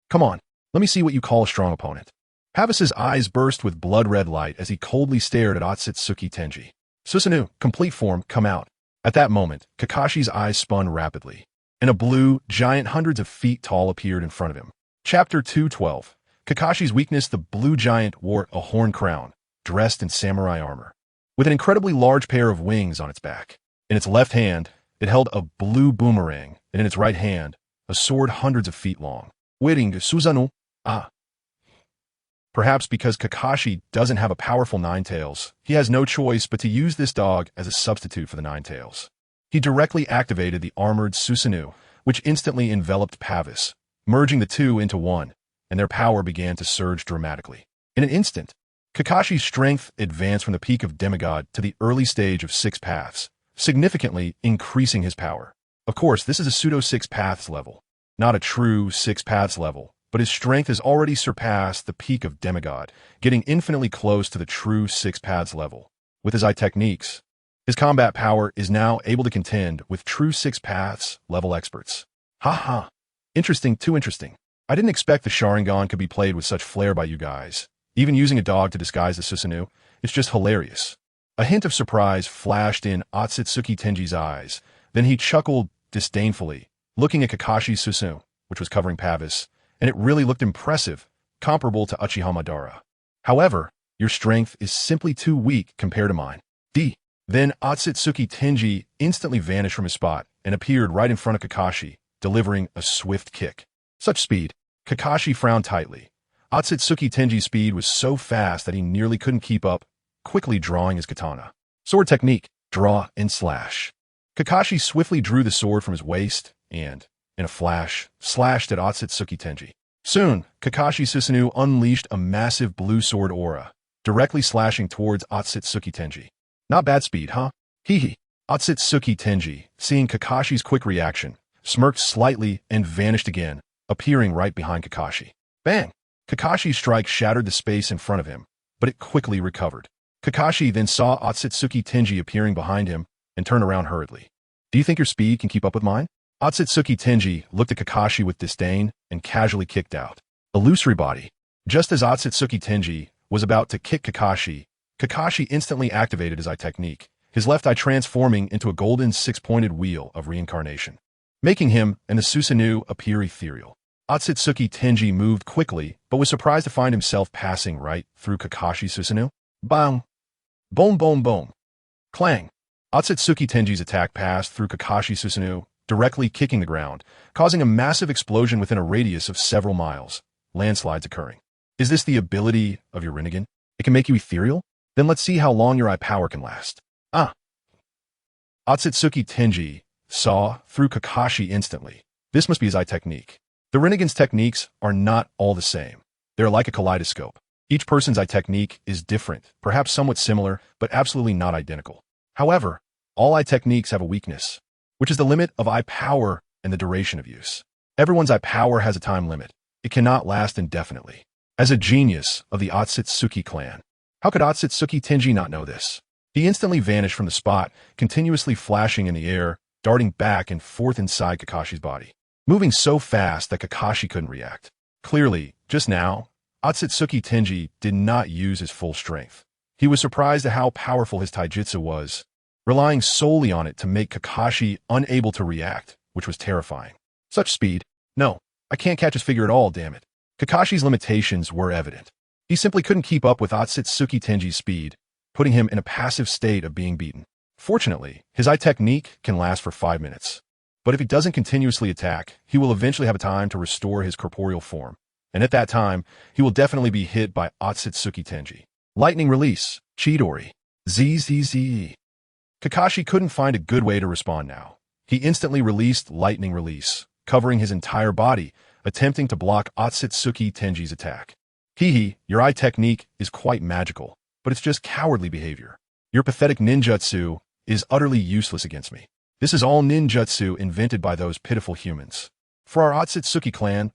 Come on, let me see what you call a strong opponent." Pavis's eyes burst with blood-red light as he coldly stared at Otsutsuki Tenji. "Susanoo, complete form, come out." At that moment, Kakashi's eyes spun rapidly, and a blue giant hundreds of feet tall appeared in front of him. Chapter 212. Kakashi's weakness. The blue giant wore a horn crown, dressed in samurai armor, with an incredibly large pair of wings on its back. In its left hand, it held a blue boomerang, and in its right hand, a sword hundreds of feet long. Waiting, Susanoo. Perhaps because Kakashi doesn't have a powerful Nine Tails, he has no choice but to use this dog as a substitute for the Nine Tails. He directly activated the armored Susanoo, which instantly enveloped Pavis, merging the two into one, and their power began to surge dramatically. In an instant, Kakashi's strength advanced from the peak of demigod to the early stage of Six Paths, significantly increasing his power. Of course, this is a pseudo Six Paths level, not a true Six Paths level, but his strength has already surpassed the peak of demigod, getting infinitely close to the true Six Paths level. With his eye techniques, his combat power is now able to contend with true Six Paths level experts. Interesting, too interesting. I didn't expect the Sharingan could be played with such flair by you guys. Even using a dog to disguise the Susanoo, it's just hilarious. A hint of surprise flashed in Otsutsuki Tenji's eyes. Then he chuckled disdainfully, looking at Kakashi's Susanoo, which was covering Pavis, and it really looked impressive, comparable to Uchiha Madara. However, your strength is simply too weak compared to mine. Then Otsutsuki Tenji instantly vanished from his spot and appeared right in front of Kakashi, delivering a swift kick. Such speed. Kakashi frowned tightly. Otsutsuki Tenji's speed was so fast that he nearly couldn't keep up, quickly drawing his katana. Sword technique, draw and slash. Kakashi swiftly drew the sword from his waist and, in a flash, slashed at Otsutsuki Tenji. Soon, Kakashi's Susanoo unleashed a massive blue sword aura, directly slashing towards Otsutsuki Tenji. Not bad speed, huh? Otsutsuki Tenji, seeing Kakashi's quick reaction, smirked slightly and vanished again, appearing right behind Kakashi. Bang! Kakashi's strike shattered the space in front of him, but it quickly recovered. Kakashi then saw Otsutsuki Tenji appearing behind him and turned around hurriedly. Do you think your speed can keep up with mine? Otsutsuki Tenji looked at Kakashi with disdain and casually kicked out. Illusory body. Just as Otsutsuki Tenji was about to kick Kakashi, Kakashi instantly activated his eye technique, his left eye transforming into a golden six-pointed wheel of reincarnation, making him and the Susanoo appear ethereal. Otsutsuki Tenji moved quickly, but was surprised to find himself passing right through Kakashi's Susanoo. Bang! Boom, boom, boom. Clang! Otsutsuki Tenji's attack passed through Kakashi's Susanoo, directly kicking the ground, causing a massive explosion within a radius of several miles, landslides occurring. Is this the ability of your Rinnegan? It can make you ethereal? Then let's see how long your eye power can last. Ah! Otsutsuki Tenji saw through Kakashi instantly. This must be his eye technique. The Rinnegan's techniques are not all the same. They're like a kaleidoscope. Each person's eye technique is different, perhaps somewhat similar, but absolutely not identical. However, all eye techniques have a weakness, which is the limit of eye power and the duration of use. Everyone's eye power has a time limit. It cannot last indefinitely. As a genius of the Otsutsuki clan, how could Otsutsuki Tenji not know this? He instantly vanished from the spot, continuously flashing in the air, darting back and forth inside Kakashi's body, moving so fast that Kakashi couldn't react. Clearly, just now, Otsutsuki Tenji did not use his full strength. He was surprised at how powerful his taijutsu was, relying solely on it to make Kakashi unable to react, which was terrifying. Such speed? No, I can't catch his figure at all, damn it. Kakashi's limitations were evident. He simply couldn't keep up with Otsutsuki Tenji's speed, putting him in a passive state of being beaten. Fortunately, his eye technique can last for 5 minutes. But if he doesn't continuously attack, he will eventually have a time to restore his corporeal form. And at that time, he will definitely be hit by Otsutsuki Tenji. Lightning release, Chidori. ZZZE. Kakashi couldn't find a good way to respond now. He instantly released lightning release, covering his entire body, attempting to block Otsutsuki Tenji's attack. Hee, your eye technique is quite magical, but it's just cowardly behavior. Your pathetic ninjutsu is utterly useless against me. This is all ninjutsu invented by those pitiful humans. For our Otsutsuki clan,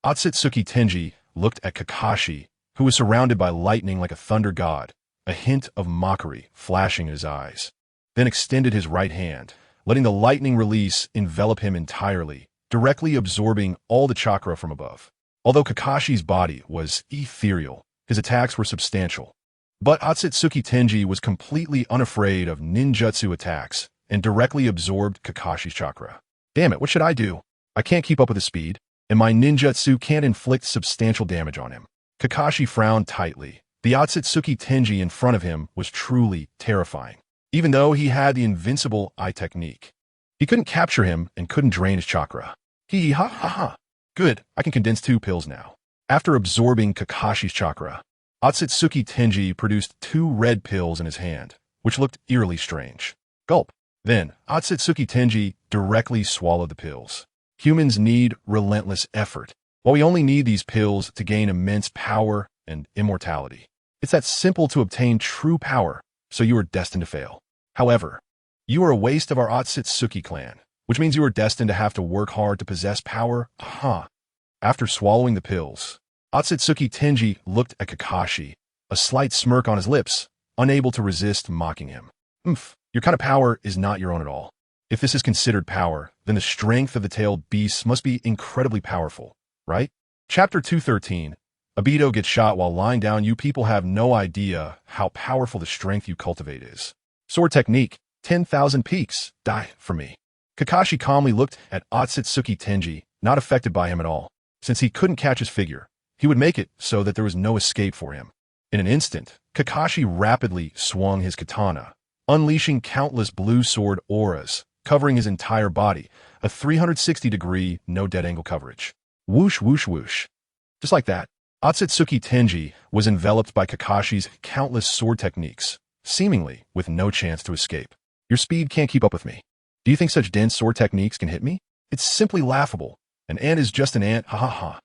Otsutsuki Tenji looked at Kakashi, who was surrounded by lightning like a thunder god, a hint of mockery flashing in his eyes, then extended his right hand, letting the lightning release envelop him entirely, directly absorbing all the chakra from above. Although Kakashi's body was ethereal, his attacks were substantial. But Otsutsuki Tenji was completely unafraid of ninjutsu attacks and directly absorbed Kakashi's chakra. Damn it, what should I do? I can't keep up with his speed, and my ninjutsu can't inflict substantial damage on him. Kakashi frowned tightly. The Otsutsuki Tenji in front of him was truly terrifying. Even though he had the invincible eye technique, he couldn't capture him and couldn't drain his chakra. Hee ha ha ha. Good, I can condense 2 pills now. After absorbing Kakashi's chakra, Otsutsuki Tenji produced 2 red pills in his hand, which looked eerily strange. Gulp. Then, Otsutsuki Tenji directly swallowed the pills. Humans need relentless effort, while we only need these pills to gain immense power and immortality. It's that simple to obtain true power, so you are destined to fail. However, you are a waste of our Otsutsuki clan, which means you are destined to have to work hard to possess power. Aha. After swallowing the pills, Otsutsuki Tenji looked at Kakashi, a slight smirk on his lips, unable to resist mocking him. Your kind of power is not your own at all. If this is considered power, then the strength of the tailed beasts must be incredibly powerful, right? Chapter 213. Obito gets shot while lying down. You people have no idea how powerful the strength you cultivate is. Sword technique, 10,000 peaks, die for me. Kakashi calmly looked at Otsutsuki Tenji, not affected by him at all. Since he couldn't catch his figure, he would make it so that there was no escape for him. In an instant, Kakashi rapidly swung his katana, unleashing countless blue sword auras, covering his entire body, a 360-degree no-dead-angle coverage. Whoosh, whoosh, whoosh. Just like that, Otsutsuki Tenji was enveloped by Kakashi's countless sword techniques, seemingly with no chance to escape. Your speed can't keep up with me. Do you think such dense sword techniques can hit me? It's simply laughable. An ant is just an ant, ha ha ha.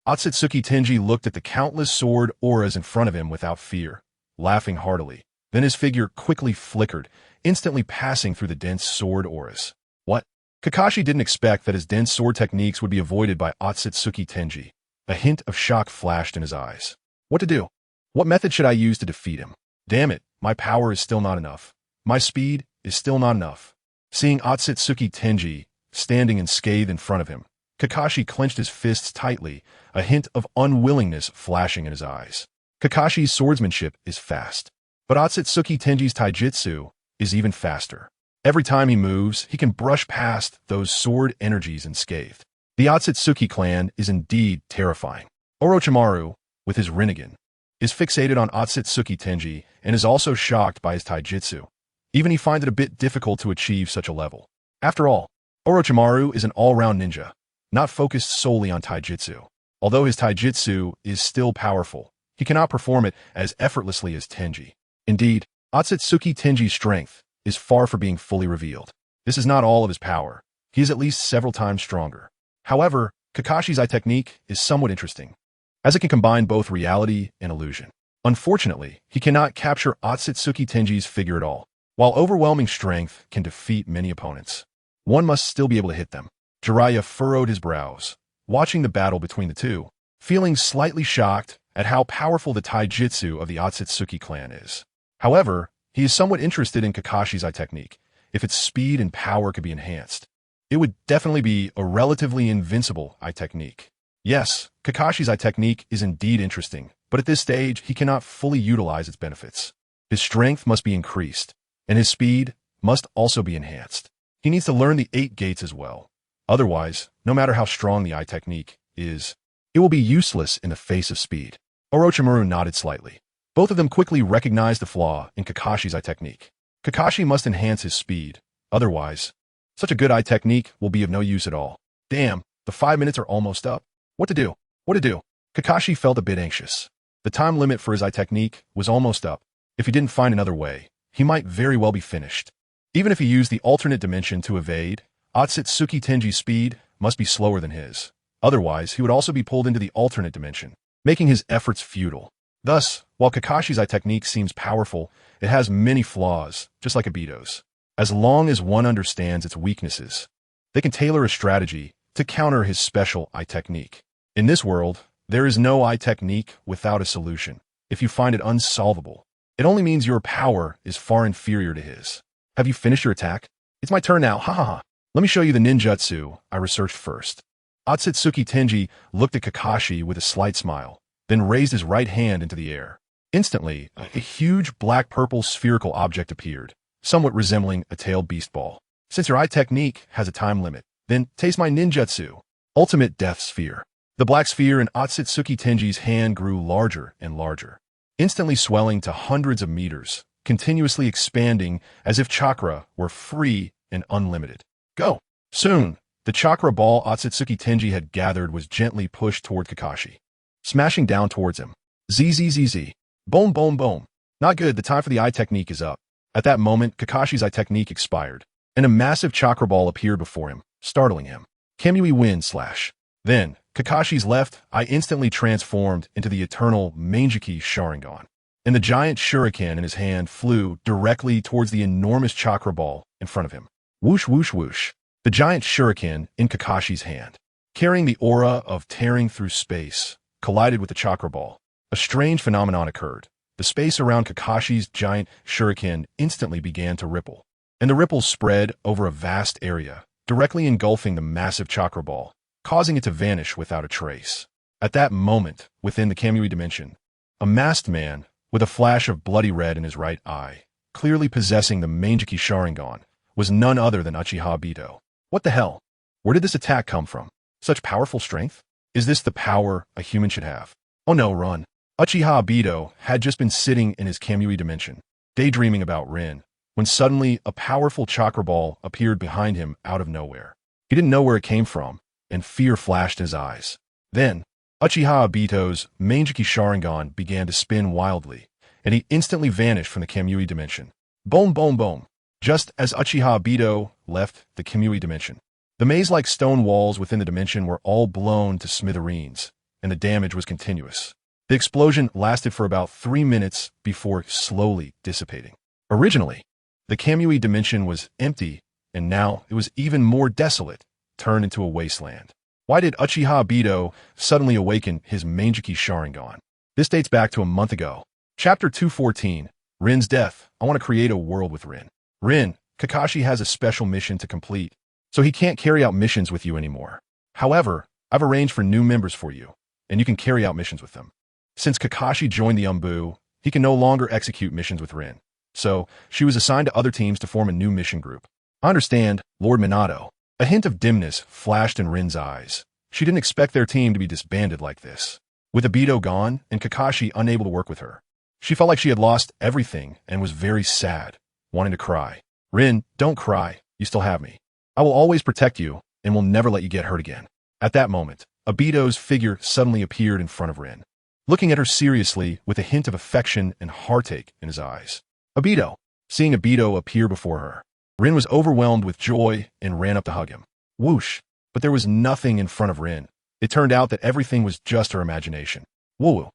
Otsutsuki Tenji looked at the countless sword auras in front of him without fear, laughing heartily. Then his figure quickly flickered, instantly passing through the dense sword auras. What? Kakashi didn't expect that his dense sword techniques would be avoided by Otsutsuki Tenji. A hint of shock flashed in his eyes. What to do? What method should I use to defeat him? Damn it, my power is still not enough. My speed is still not enough. Seeing Otsutsuki Tenji standing unscathed in front of him, Kakashi clenched his fists tightly, a hint of unwillingness flashing in his eyes. Kakashi's swordsmanship is fast, but Otsutsuki Tenji's taijutsu is even faster. Every time he moves, he can brush past those sword energies unscathed. The Otsutsuki clan is indeed terrifying. Orochimaru, with his Rinnegan, is fixated on Otsutsuki Tenji and is also shocked by his taijutsu. Even he finds it a bit difficult to achieve such a level. After all, Orochimaru is an all-round ninja, not focused solely on taijutsu. Although his taijutsu is still powerful, he cannot perform it as effortlessly as Tenji. Indeed, Otsutsuki Tenji's strength is far from being fully revealed. This is not all of his power. He is at least several times stronger. However, Kakashi's eye technique is somewhat interesting, as it can combine both reality and illusion. Unfortunately, he cannot capture Otsutsuki Tenji's figure at all. While overwhelming strength can defeat many opponents, one must still be able to hit them. Jiraiya furrowed his brows, watching the battle between the two, feeling slightly shocked at how powerful the taijutsu of the Otsutsuki clan is. However, he is somewhat interested in Kakashi's eye technique. If its speed and power could be enhanced, it would definitely be a relatively invincible eye technique. Yes, Kakashi's eye technique is indeed interesting, but at this stage, he cannot fully utilize its benefits. His strength must be increased, and his speed must also be enhanced. He needs to learn the 8 gates as well. Otherwise, no matter how strong the eye technique is, it will be useless in the face of speed. Orochimaru nodded slightly. Both of them quickly recognized the flaw in Kakashi's eye technique. Kakashi must enhance his speed. Otherwise, such a good eye technique will be of no use at all. Damn, the 5 minutes are almost up. What to do? What to do? Kakashi felt a bit anxious. The time limit for his eye technique was almost up. If he didn't find another way, he might very well be finished. Even if he used the alternate dimension to evade, Otsutsuki Tenji's speed must be slower than his. Otherwise, he would also be pulled into the alternate dimension, making his efforts futile. Thus, while Kakashi's eye technique seems powerful, it has many flaws, just like Obito's. As long as one understands its weaknesses, they can tailor a strategy to counter his special eye technique. In this world, there is no eye technique without a solution. If you find it unsolvable, it only means your power is far inferior to his. Have you finished your attack? It's my turn now, ha ha ha. Let me show you the ninjutsu I researched first. Otsutsuki Tenji looked at Kakashi with a slight smile, then raised his right hand into the air. Instantly, a huge black-purple spherical object appeared, somewhat resembling a tailed beast ball. Since your eye technique has a time limit, then taste my ninjutsu, Ultimate Death Sphere. The black sphere in Otsutsuki Tenji's hand grew larger and larger, instantly swelling to hundreds of meters, continuously expanding as if chakra were free and unlimited. Go! Soon, the chakra ball Otsutsuki Tenji had gathered was gently pushed toward Kakashi, smashing down towards him. ZZZZ. Boom, boom, boom. Not good, the time for the eye technique is up. At that moment, Kakashi's eye technique expired, and a massive chakra ball appeared before him, startling him. Kamui win /. Then, Kakashi's left eye instantly transformed into the eternal Manjiki Sharingan, and the giant shuriken in his hand flew directly towards the enormous chakra ball in front of him. Whoosh, whoosh, whoosh. The giant shuriken in Kakashi's hand, carrying the aura of tearing through space, collided with the chakra ball. A strange phenomenon occurred. The space around Kakashi's giant shuriken instantly began to ripple, and the ripples spread over a vast area, directly engulfing the massive chakra ball, causing it to vanish without a trace. At that moment, within the Kamui dimension, a masked man, with a flash of bloody red in his right eye, clearly possessing the Manjiki Sharingan, was none other than Uchiha Obito. What the hell? Where did this attack come from? Such powerful strength? Is this the power a human should have? Oh no, run. Uchiha Obito had just been sitting in his Kamui dimension, daydreaming about Rin, when suddenly a powerful chakra ball appeared behind him out of nowhere. He didn't know where it came from, and fear flashed in his eyes. Then, Uchiha Obito's Manjiki Sharingan began to spin wildly, and he instantly vanished from the Kamui dimension. Boom, boom, boom. Just as Uchiha Obito left the Kamui dimension, the maze-like stone walls within the dimension were all blown to smithereens, and the damage was continuous. The explosion lasted for about 3 minutes before slowly dissipating. Originally, the Kamui dimension was empty, and now it was even more desolate, turned into a wasteland. Why did Uchiha Obito suddenly awaken his Manjiki Sharingan? This dates back to a month ago. Chapter 214, Rin's Death. I want to create a world with Rin. Rin, Kakashi has a special mission to complete, so he can't carry out missions with you anymore. However, I've arranged for new members for you, and you can carry out missions with them. Since Kakashi joined the Umbu, he can no longer execute missions with Rin. So, she was assigned to other teams to form a new mission group. I understand, Lord Minato. A hint of dimness flashed in Rin's eyes. She didn't expect their team to be disbanded like this. With Obito gone and Kakashi unable to work with her, she felt like she had lost everything and was very sad, wanting to cry. Rin, don't cry. You still have me. I will always protect you and will never let you get hurt again. At that moment, Obito's figure suddenly appeared in front of Rin, looking at her seriously with a hint of affection and heartache in his eyes. Obito. Seeing Obito appear before her, Rin was overwhelmed with joy and ran up to hug him. Whoosh. But there was nothing in front of Rin. It turned out that everything was just her imagination. Woo.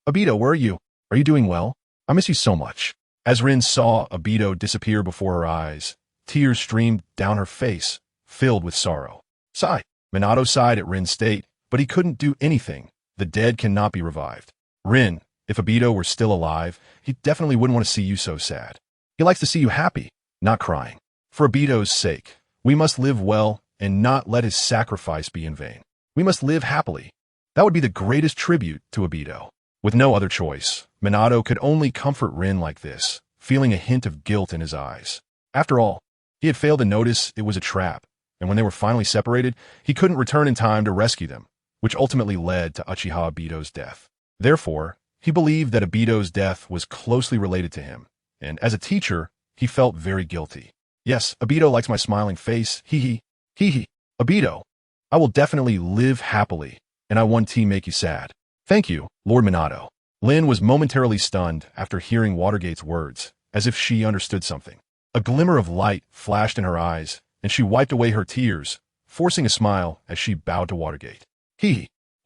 Obito, where are you? Are you doing well? I miss you so much. As Rin saw Obito disappear before her eyes, tears streamed down her face, filled with sorrow. Sigh. Minato sighed at Rin's state, but he couldn't do anything. The dead cannot be revived. Rin, if Obito were still alive, he definitely wouldn't want to see you so sad. He likes to see you happy, not crying. For Obito's sake, we must live well and not let his sacrifice be in vain. We must live happily. That would be the greatest tribute to Obito. With no other choice, Minato could only comfort Rin like this, feeling a hint of guilt in his eyes. After all, he had failed to notice it was a trap, and when they were finally separated, he couldn't return in time to rescue them, which ultimately led to Uchiha Obito's death. Therefore, he believed that Obito's death was closely related to him, and as a teacher, he felt very guilty. Yes, Obito likes my smiling face, hee hee. Obito, I will definitely live happily, and I won't make you sad. Thank you, Lord Minato. Lin was momentarily stunned after hearing Watergate's words, as if she understood something. A glimmer of light flashed in her eyes, and she wiped away her tears, forcing a smile as she bowed to Watergate.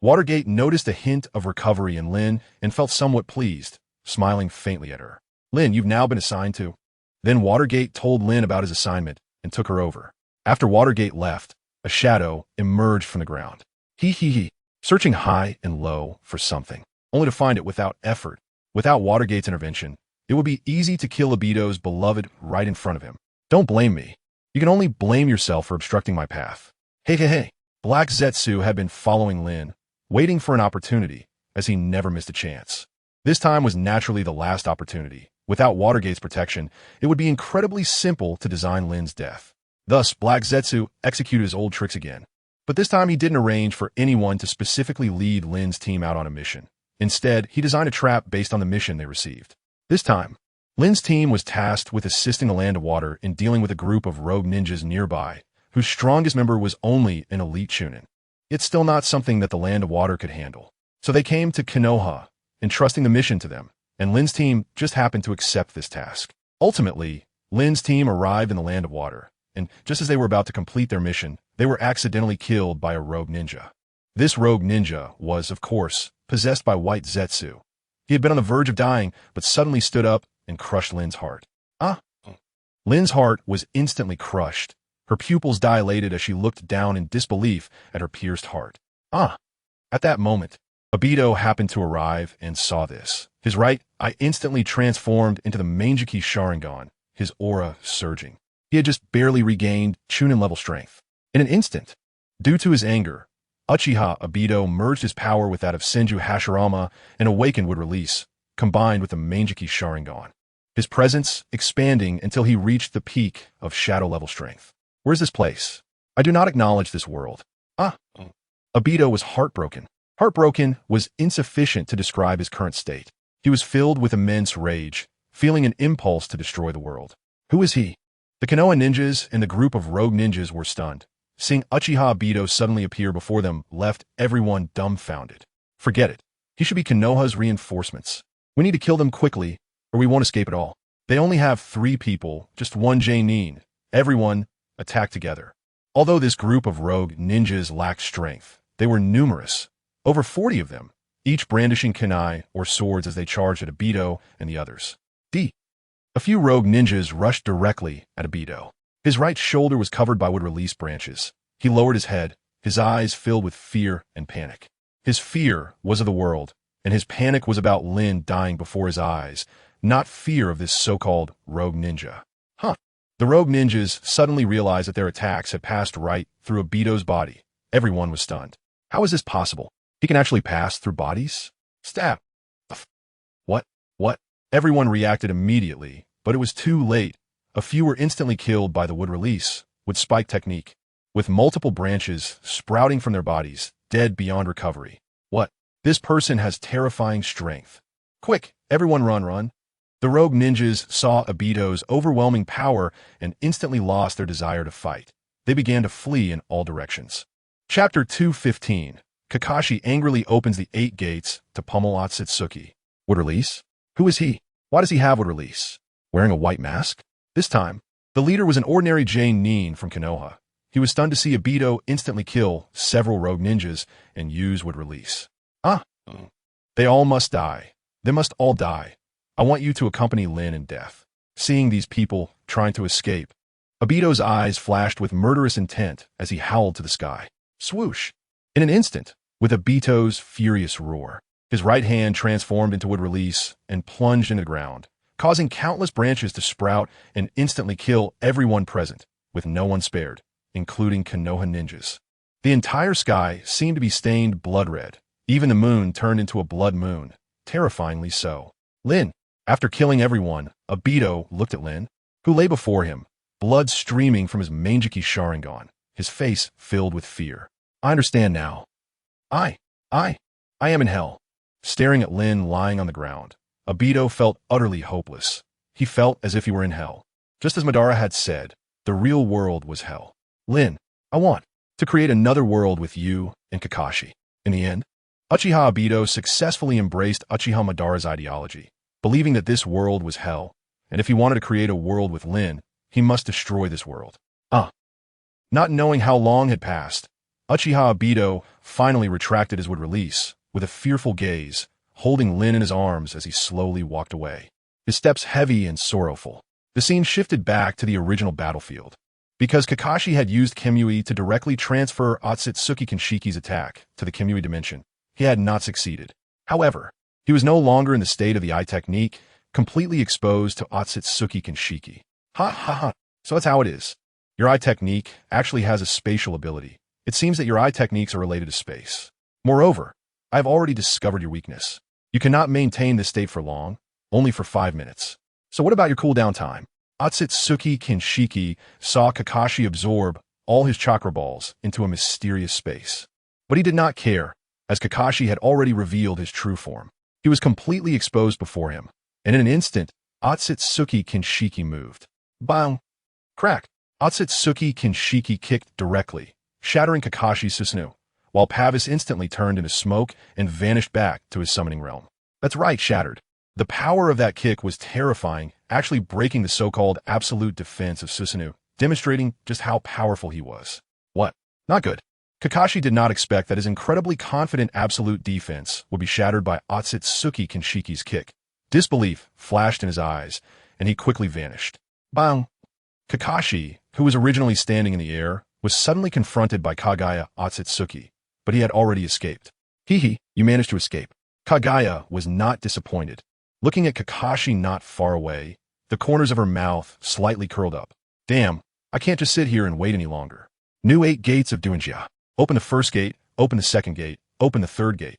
Watergate noticed a hint of recovery in Lin and felt somewhat pleased, smiling faintly at her. Lin, you've now been assigned to... Then Watergate told Lin about his assignment and took her over. After Watergate left, a shadow emerged from the ground. Searching high and low for something, only to find it without effort. Without Watergate's intervention, it would be easy to kill Obito's beloved right in front of him. Don't blame me. You can only blame yourself for obstructing my path. Hey. Black Zetsu had been following Lin, waiting for an opportunity, as he never missed a chance. This time was naturally the last opportunity. Without Watergate's protection, it would be incredibly simple to design Lin's death. Thus, Black Zetsu executed his old tricks again. But this time he didn't arrange for anyone to specifically lead Lin's team out on a mission. Instead, he designed a trap based on the mission they received. This time, Lin's team was tasked with assisting the Land of Water in dealing with a group of rogue ninjas nearby, whose strongest member was only an elite Chunin. It's still not something that the Land of Water could handle. So they came to Konoha, entrusting the mission to them, and Lin's team just happened to accept this task. Ultimately, Lin's team arrived in the Land of Water, and just as they were about to complete their mission, they were accidentally killed by a rogue ninja. This rogue ninja was, of course, possessed by White Zetsu. He had been on the verge of dying, but suddenly stood up and crushed Lin's heart. Lin's heart was instantly crushed. Her pupils dilated as she looked down in disbelief at her pierced heart. At that moment, Obito happened to arrive and saw this. His right eye instantly transformed into the Mangeki Sharingan, his aura surging. He had just barely regained Chunin-level strength. In an instant, due to his anger, Uchiha Obito merged his power with that of Senju Hashirama and awakened would release, combined with the Mangeki Sharingan. His presence expanding until he reached the peak of shadow-level strength. Where's this place? I do not acknowledge this world. Obito was heartbroken. Heartbroken was insufficient to describe his current state. He was filled with immense rage, feeling an impulse to destroy the world. Who is he? The Konoha ninjas and the group of rogue ninjas were stunned. Seeing Uchiha Obito suddenly appear before them left everyone dumbfounded. Forget it. He should be Konoha's reinforcements. We need to kill them quickly, or we won't escape at all. They only have 3 people, just one Jainin. Everyone attacked together. Although this group of rogue ninjas lacked strength, they were numerous. Over 40 of them, each brandishing kunai or swords as they charged at Obito and the others. A few rogue ninjas rushed directly at Obito. His right shoulder was covered by wood-release branches. He lowered his head, his eyes filled with fear and panic. His fear was of the world, and his panic was about Lin dying before his eyes, not fear of this so-called rogue ninja. The rogue ninjas suddenly realized that their attacks had passed right through Obito's body. Everyone was stunned. How is this possible? He can actually pass through bodies? Stab. What? What? Everyone reacted immediately, but it was too late. A few were instantly killed by the wood release, with spike technique, with multiple branches sprouting from their bodies, dead beyond recovery. What? This person has terrifying strength. Quick, everyone run. The rogue ninjas saw Obito's overwhelming power and instantly lost their desire to fight. They began to flee in all directions. Chapter 215. Kakashi angrily opens the 8 gates to pummel Otsutsuki. Wood release? Who is he? Why does he have wood release? Wearing a white mask? This time, the leader was an ordinary Nin from Konoha. He was stunned to see Obito instantly kill several rogue ninjas and use wood release. They all must die. They must all die. I want you to accompany Lin in death. Seeing these people trying to escape, Obito's eyes flashed with murderous intent as he howled to the sky. Swoosh! In an instant, with Obito's furious roar, his right hand transformed into wood release and plunged into the ground, causing countless branches to sprout and instantly kill everyone present, with no one spared, including Konoha ninjas. The entire sky seemed to be stained blood red. Even the moon turned into a blood moon, terrifyingly so. Lin. After killing everyone, Obito looked at Lin, who lay before him, blood streaming from his Manjiki Sharingan, his face filled with fear. I understand now. I am in hell. Staring at Lin lying on the ground, Obito felt utterly hopeless. He felt as if he were in hell. Just as Madara had said, the real world was hell. Lin, I want to create another world with you and Kakashi. In the end, Uchiha Obito successfully embraced Uchiha Madara's ideology, believing that this world was hell, and if he wanted to create a world with Lin, he must destroy this world. Not knowing how long had passed, Uchiha Obito finally retracted his wood release, with a fearful gaze, holding Lin in his arms as he slowly walked away. His steps heavy and sorrowful. The scene shifted back to the original battlefield. Because Kakashi had used Kamui to directly transfer Otsutsuki Kenshiki's attack to the Kamui dimension, he had not succeeded. However, he was no longer in the state of the eye technique, completely exposed to Otsutsuki Kenshiki. So that's how it is. Your eye technique actually has a spatial ability. It seems that your eye techniques are related to space. Moreover, I have already discovered your weakness. You cannot maintain this state for long, only for 5 minutes. So what about your cooldown time? Otsutsuki Kenshiki saw Kakashi absorb all his chakra balls into a mysterious space. But he did not care, as Kakashi had already revealed his true form. He was completely exposed before him, and in an instant, Otsutsuki Kenshiki moved. Bang! Crack! Otsutsuki Kenshiki kicked directly, shattering Kakashi's Susanoo, while Pavis instantly turned into smoke and vanished back to his summoning realm. That's right, shattered. The power of that kick was terrifying, actually breaking the so-called absolute defense of Susanoo, demonstrating just how powerful he was. What? Not good. Kakashi did not expect that his incredibly confident absolute defense would be shattered by Otsutsuki Kenshiki's kick. Disbelief flashed in his eyes, and he quickly vanished. Bang! Kakashi, who was originally standing in the air, was suddenly confronted by Kagaya Otsutsuki, but he had already escaped. You managed to escape. Kagaya was not disappointed. Looking at Kakashi not far away, the corners of her mouth slightly curled up. Damn, I can't just sit here and wait any longer. New 8 gates of Doinjia. Open the first gate, open the second gate, open the third gate.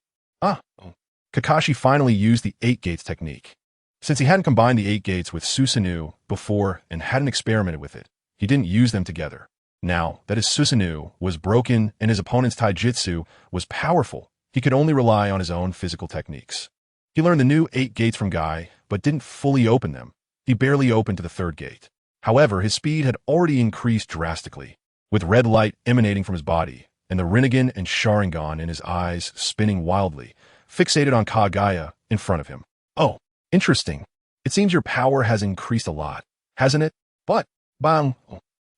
Kakashi finally used the 8 gates technique. Since he hadn't combined the 8 gates with Susanoo before and hadn't experimented with it, he didn't use them together. Now that his Susanoo was broken and his opponent's taijutsu was powerful, he could only rely on his own physical techniques. He learned the new 8 gates from Guy, but didn't fully open them. He barely opened to the third gate. However, his speed had already increased drastically, with red light emanating from his body, and the Rinnegan and Sharingan in his eyes spinning wildly, fixated on Kagaya in front of him. Oh, interesting. It seems your power has increased a lot, hasn't it? But, bang!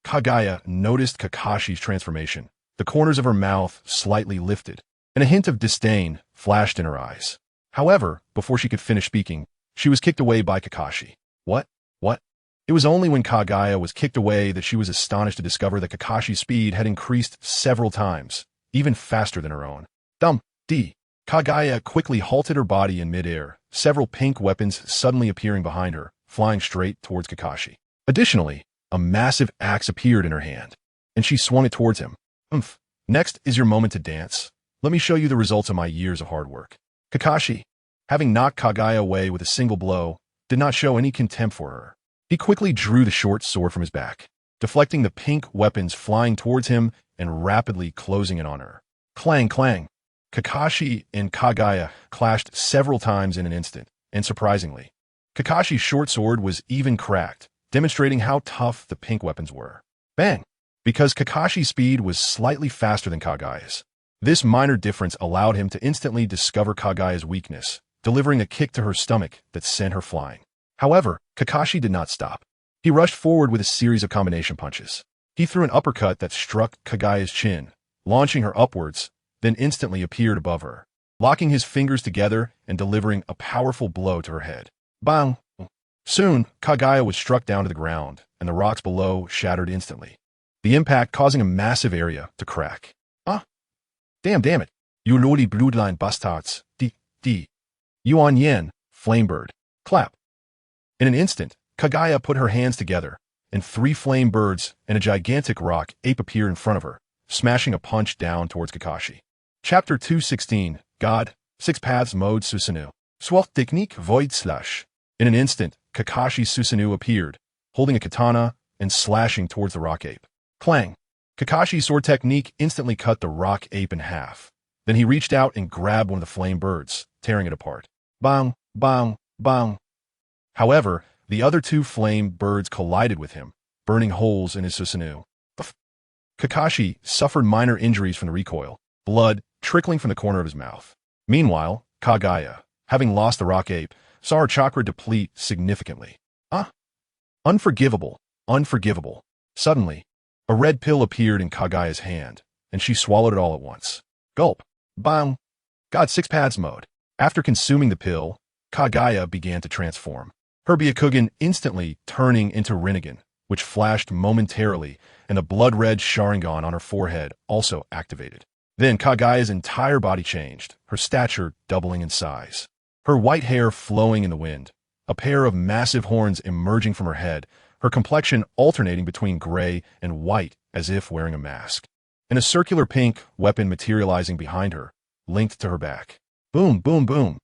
Kagaya noticed Kakashi's transformation. The corners of her mouth slightly lifted, and a hint of disdain flashed in her eyes. However, before she could finish speaking, she was kicked away by Kakashi. What? It was only when Kagaya was kicked away that she was astonished to discover that Kakashi's speed had increased several times, even faster than her own. Kagaya quickly halted her body in midair, several pink weapons suddenly appearing behind her, flying straight towards Kakashi. Additionally, A massive axe appeared in her hand, and she swung it towards him. Umph. Next is your moment to dance. Let me show you the results of my years of hard work. Kakashi, having knocked Kaguya away with a single blow, did not show any contempt for her. He quickly drew the short sword from his back, deflecting the pink weapons flying towards him and rapidly closing in on her. Clang, clang. Kakashi and Kaguya clashed several times in an instant, and surprisingly, Kakashi's short sword was even cracked, demonstrating how tough the pink weapons were. Bang! Because Kakashi's speed was slightly faster than Kaguya's. This minor difference allowed him to instantly discover Kaguya's weakness, delivering a kick to her stomach that sent her flying. However, Kakashi did not stop. He rushed forward with a series of combination punches. He threw an uppercut that struck Kaguya's chin, launching her upwards, then instantly appeared above her, locking his fingers together and delivering a powerful blow to her head. Bang! Soon, Kaguya was struck down to the ground, and the rocks below shattered instantly, the impact causing a massive area to crack. Damn it. You lowly bloodline bastards. Yuan Yen, Flamebird. Clap. In an instant, Kaguya put her hands together, and 3 flame birds and a gigantic rock ape appeared in front of her, smashing a punch down towards Kakashi. Chapter 216, God, 6 Paths Mode Susanoo. Swalt Technique Void Slash. In an instant, Kakashi's Susanoo appeared, holding a katana and slashing towards the rock ape. Clang! Kakashi's sword technique instantly cut the rock ape in half. Then he reached out and grabbed one of the flame birds, tearing it apart. Bang! Bang! Bang! However, the other 2 flame birds collided with him, burning holes in his Susanoo. Kakashi suffered minor injuries from the recoil, blood trickling from the corner of his mouth. Meanwhile, Kaguya, having lost the rock ape, saw her chakra deplete significantly. Unforgivable, unforgivable. Suddenly, a red pill appeared in Kaguya's hand, and she swallowed it all at once. Gulp. Bang. God 6 Paths Mode. After consuming the pill, Kaguya began to transform, her Byakugan instantly turning into Rinnegan, which flashed momentarily, and the blood-red Sharingan on her forehead also activated. Then Kaguya's entire body changed, her stature doubling in size. Her white hair flowing in the wind, a pair of massive horns emerging from her head, her complexion alternating between gray and white as if wearing a mask, and a circular pink weapon materializing behind her, linked to her back. Boom, boom, boom.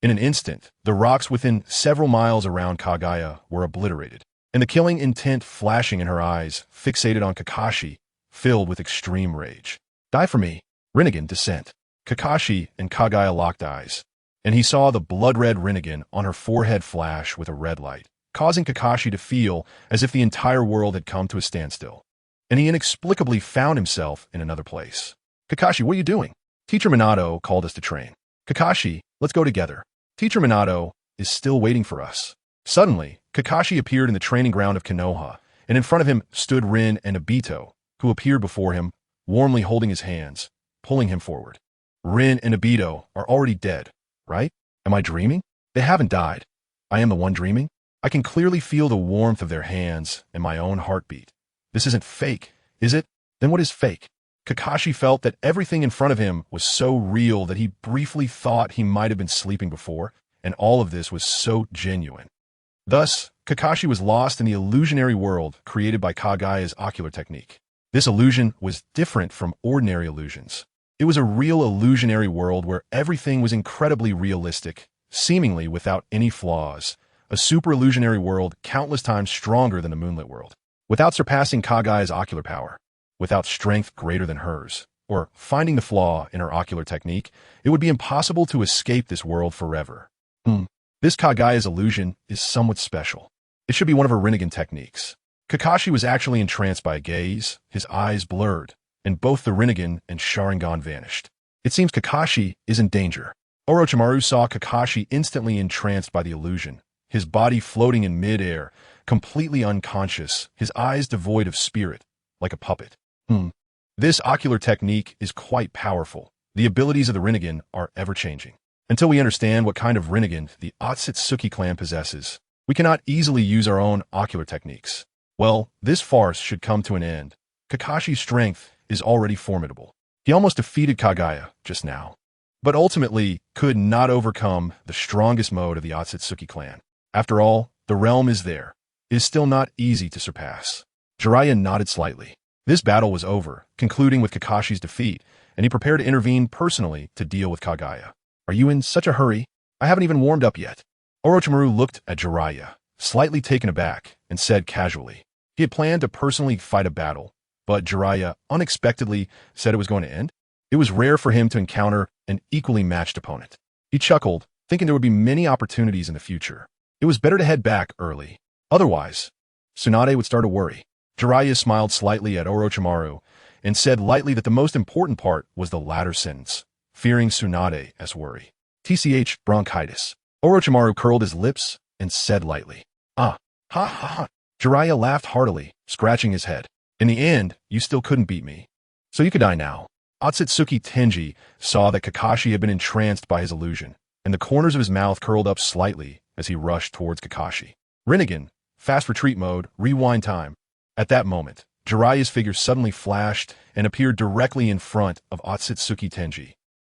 In an instant, the rocks within several miles around Kaguya were obliterated, and the killing intent flashing in her eyes, fixated on Kakashi, filled with extreme rage. Die for me. Rinnegan Descent. Kakashi and Kaguya locked eyes, and he saw the blood-red Rinnegan on her forehead flash with a red light, causing Kakashi to feel as if the entire world had come to a standstill, and he inexplicably found himself in another place. Kakashi, what are you doing? Teacher Minato called us to train. Kakashi, let's go together. Teacher Minato is still waiting for us. Suddenly, Kakashi appeared in the training ground of Konoha, and in front of him stood Rin and Obito, who appeared before him, warmly holding his hands, pulling him forward. Rin and Obito are already dead, right? Am I dreaming? They haven't died. I am the one dreaming? I can clearly feel the warmth of their hands and my own heartbeat. This isn't fake, is it? Then what is fake? Kakashi felt that everything in front of him was so real that he briefly thought he might have been sleeping before, and all of this was so genuine. Thus, Kakashi was lost in the illusionary world created by Kaguya's ocular technique. This illusion was different from ordinary illusions. It was a real illusionary world where everything was incredibly realistic, seemingly without any flaws. A super illusionary world countless times stronger than the moonlit world. Without surpassing Kaguya's ocular power, without strength greater than hers, or finding the flaw in her ocular technique, it would be impossible to escape this world forever. This Kaguya's illusion is somewhat special. It should be one of her Rinnegan techniques. Kakashi was actually entranced by a gaze, his eyes blurred, and both the Rinnegan and Sharingan vanished. It seems Kakashi is in danger. Orochimaru saw Kakashi instantly entranced by the illusion, his body floating in mid-air, completely unconscious, his eyes devoid of spirit, like a puppet. This ocular technique is quite powerful. The abilities of the Rinnegan are ever-changing. Until we understand what kind of Rinnegan the Otsutsuki clan possesses, we cannot easily use our own ocular techniques. Well, this farce should come to an end. Kakashi's strength is already formidable. He almost defeated Kaguya just now, but ultimately could not overcome the strongest mode of the Otsutsuki clan. After all, the realm is there. is still not easy to surpass. Jiraiya nodded slightly. This battle was over, concluding with Kakashi's defeat, and he prepared to intervene personally to deal with Kaguya. Are you in such a hurry? I haven't even warmed up yet. Orochimaru looked at Jiraiya, slightly taken aback, and said casually. He had planned to personally fight a battle, but Jiraiya unexpectedly said it was going to end. It was rare for him to encounter an equally matched opponent. He chuckled, thinking there would be many opportunities in the future. It was better to head back early. Otherwise, Tsunade would start to worry. Jiraiya smiled slightly at Orochimaru and said lightly that the most important part was the latter sentence, fearing Tsunade as worry. TCH bronchitis. Orochimaru curled his lips and said lightly, ha ha. Jiraiya laughed heartily, scratching his head. In the end, you still couldn't beat me. So you could die now. Otsutsuki Tenji saw that Kakashi had been entranced by his illusion, and the corners of his mouth curled up slightly as he rushed towards Kakashi. Rinnegan, fast retreat mode, rewind time. At that moment, Jiraiya's figure suddenly flashed and appeared directly in front of Otsutsuki Tenji.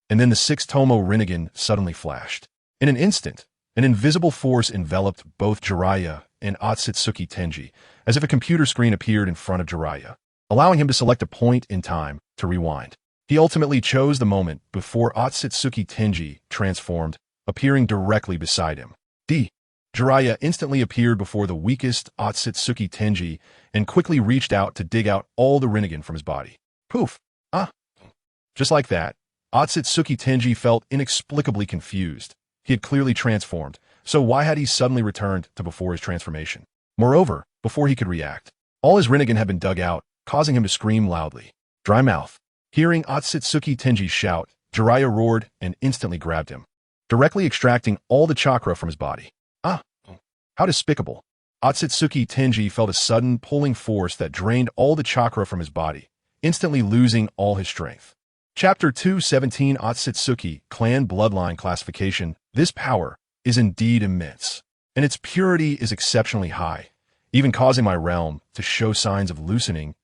And then the 6-Tomo Rinnegan suddenly flashed. In an instant, an invisible force enveloped both Jiraiya and Otsutsuki Tenji, as if a computer screen appeared in front of Jiraiya, allowing him to select a point in time to rewind. He ultimately chose the moment before Otsutsuki Tenji transformed, appearing directly beside him. Jiraiya instantly appeared before the weakest Otsutsuki Tenji and quickly reached out to dig out all the Rinnegan from his body. Poof! Just like that, Otsutsuki Tenji felt inexplicably confused. He had clearly transformed, so why had he suddenly returned to before his transformation? Moreover, before he could react, all his Rinnegan had been dug out, causing him to scream loudly. Dry mouth. Hearing Otsutsuki Tenji's shout, Jiraiya roared and instantly grabbed him, directly extracting all the chakra from his body. How despicable. Otsutsuki Tenji felt a sudden pulling force that drained all the chakra from his body, instantly losing all his strength. Chapter 217 Otsutsuki Clan Bloodline Classification. This power is indeed immense, and its purity is exceptionally high, even causing my realm to show signs of loosening.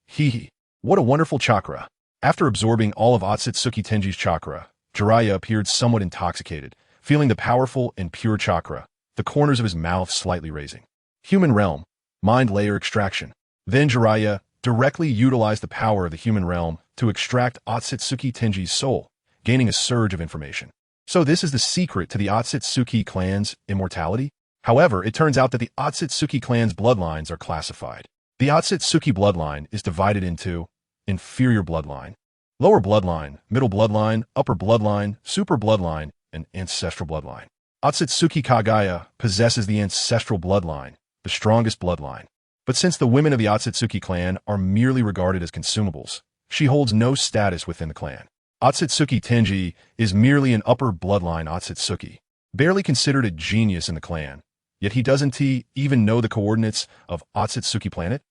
What a wonderful chakra. After absorbing all of Otsutsuki Tenji's chakra, Jiraiya appeared somewhat intoxicated, feeling the powerful and pure chakra, the corners of his mouth slightly raising. Human realm, mind layer extraction. Then Jiraiya directly utilized the power of the human realm to extract Otsutsuki Tenji's soul, gaining a surge of information. So this is the secret to the Otsutsuki clan's immortality? However, it turns out that the Otsutsuki clan's bloodlines are classified. The Otsutsuki bloodline is divided into inferior bloodline, lower bloodline, middle bloodline, upper bloodline, super bloodline, and ancestral bloodline. Otsutsuki Kaguya possesses the ancestral bloodline, the strongest bloodline. But since the women of the Otsutsuki clan are merely regarded as consumables, she holds no status within the clan. Otsutsuki Tenji is merely an upper bloodline Otsutsuki, barely considered a genius in the clan, yet he doesn't even know the coordinates of Otsutsuki planet?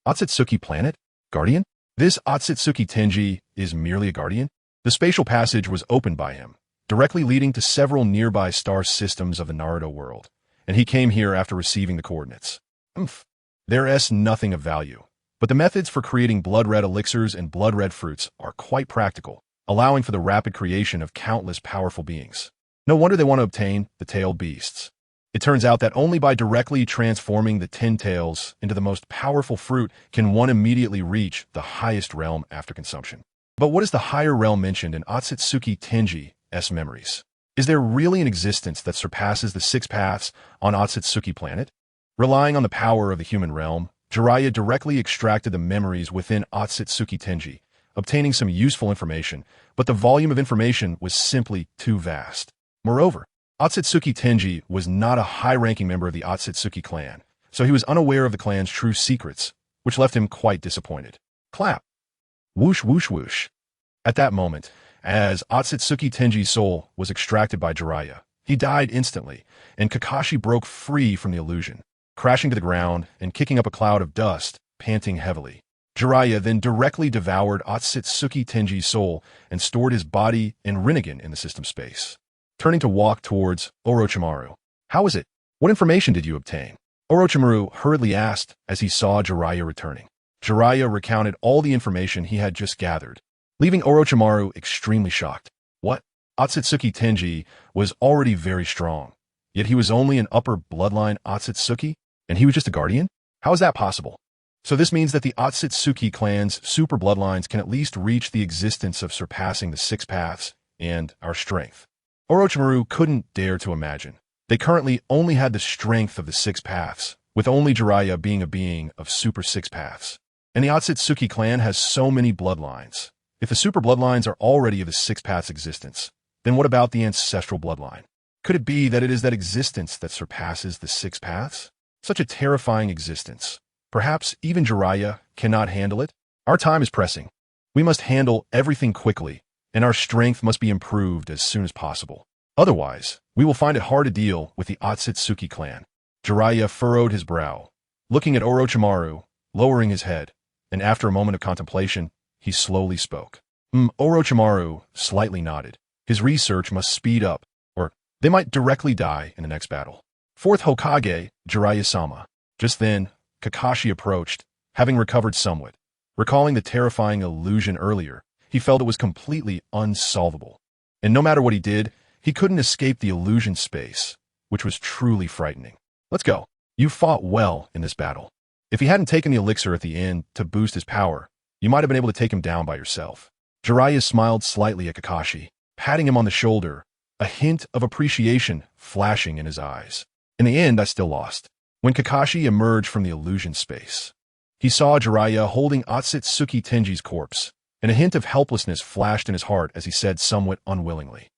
Otsutsuki planet? Guardian? This Otsutsuki Tenji is merely a guardian? The spatial passage was opened by him, directly leading to several nearby star systems of the Naruto world, and he came here after receiving the coordinates. There's nothing of value, but the methods for creating blood-red elixirs and blood-red fruits are quite practical, allowing for the rapid creation of countless powerful beings. No wonder they want to obtain the tailed beasts. It turns out that only by directly transforming the 10 tails into the most powerful fruit can one immediately reach the highest realm after consumption. But what is the higher realm mentioned in Otsutsuki Tenji's memories? Is there really an existence that surpasses the 6 paths on Otsutsuki planet? Relying on the power of the human realm, Jiraiya directly extracted the memories within Otsutsuki Tenji, obtaining some useful information, but the volume of information was simply too vast. Moreover, Otsutsuki Tenji was not a high-ranking member of the Otsutsuki clan, so he was unaware of the clan's true secrets, which left him quite disappointed. Clap. Whoosh whoosh whoosh. At that moment, as Otsutsuki Tenji's soul was extracted by Jiraiya, he died instantly, and Kakashi broke free from the illusion, crashing to the ground and kicking up a cloud of dust, panting heavily. Jiraiya then directly devoured Otsutsuki Tenji's soul and stored his body and Rinnegan in the system space. Turning to walk towards Orochimaru. How is it? What information did you obtain? Orochimaru hurriedly asked as he saw Jiraiya returning. Jiraiya recounted all the information he had just gathered, leaving Orochimaru extremely shocked. What? Otsutsuki Tenji was already very strong, yet he was only an upper bloodline Otsutsuki? And he was just a guardian? How is that possible? So this means that the Otsutsuki clan's super bloodlines can at least reach the existence of surpassing the six paths and our strength. Orochimaru couldn't dare to imagine. They currently only had the strength of the six paths, with only Jiraiya being a being of super six paths. And the Otsutsuki clan has so many bloodlines. If the super bloodlines are already of the six paths existence, then what about the ancestral bloodline? Could it be that it is that existence that surpasses the six paths? Such a terrifying existence. Perhaps even Jiraiya cannot handle it? Our time is pressing. We must handle everything quickly, and our strength must be improved as soon as possible. Otherwise, we will find it hard to deal with the Otsutsuki clan. Jiraiya furrowed his brow, looking at Orochimaru, lowering his head, and after a moment of contemplation, he slowly spoke. Orochimaru slightly nodded. His research must speed up, or they might directly die in the next battle. Fourth Hokage, Jiraiya-sama. Just then, Kakashi approached, having recovered somewhat. Recalling the terrifying illusion earlier, he felt it was completely unsolvable. And no matter what he did, he couldn't escape the illusion space, which was truly frightening. Let's go. You fought well in this battle. If he hadn't taken the elixir at the end to boost his power, you might have been able to take him down by yourself. Jiraiya smiled slightly at Kakashi, patting him on the shoulder, a hint of appreciation flashing in his eyes. In the end, I still lost. When Kakashi emerged from the illusion space, he saw Jiraiya holding Otsutsuki Tenji's corpse, and a hint of helplessness flashed in his heart as he said somewhat unwillingly,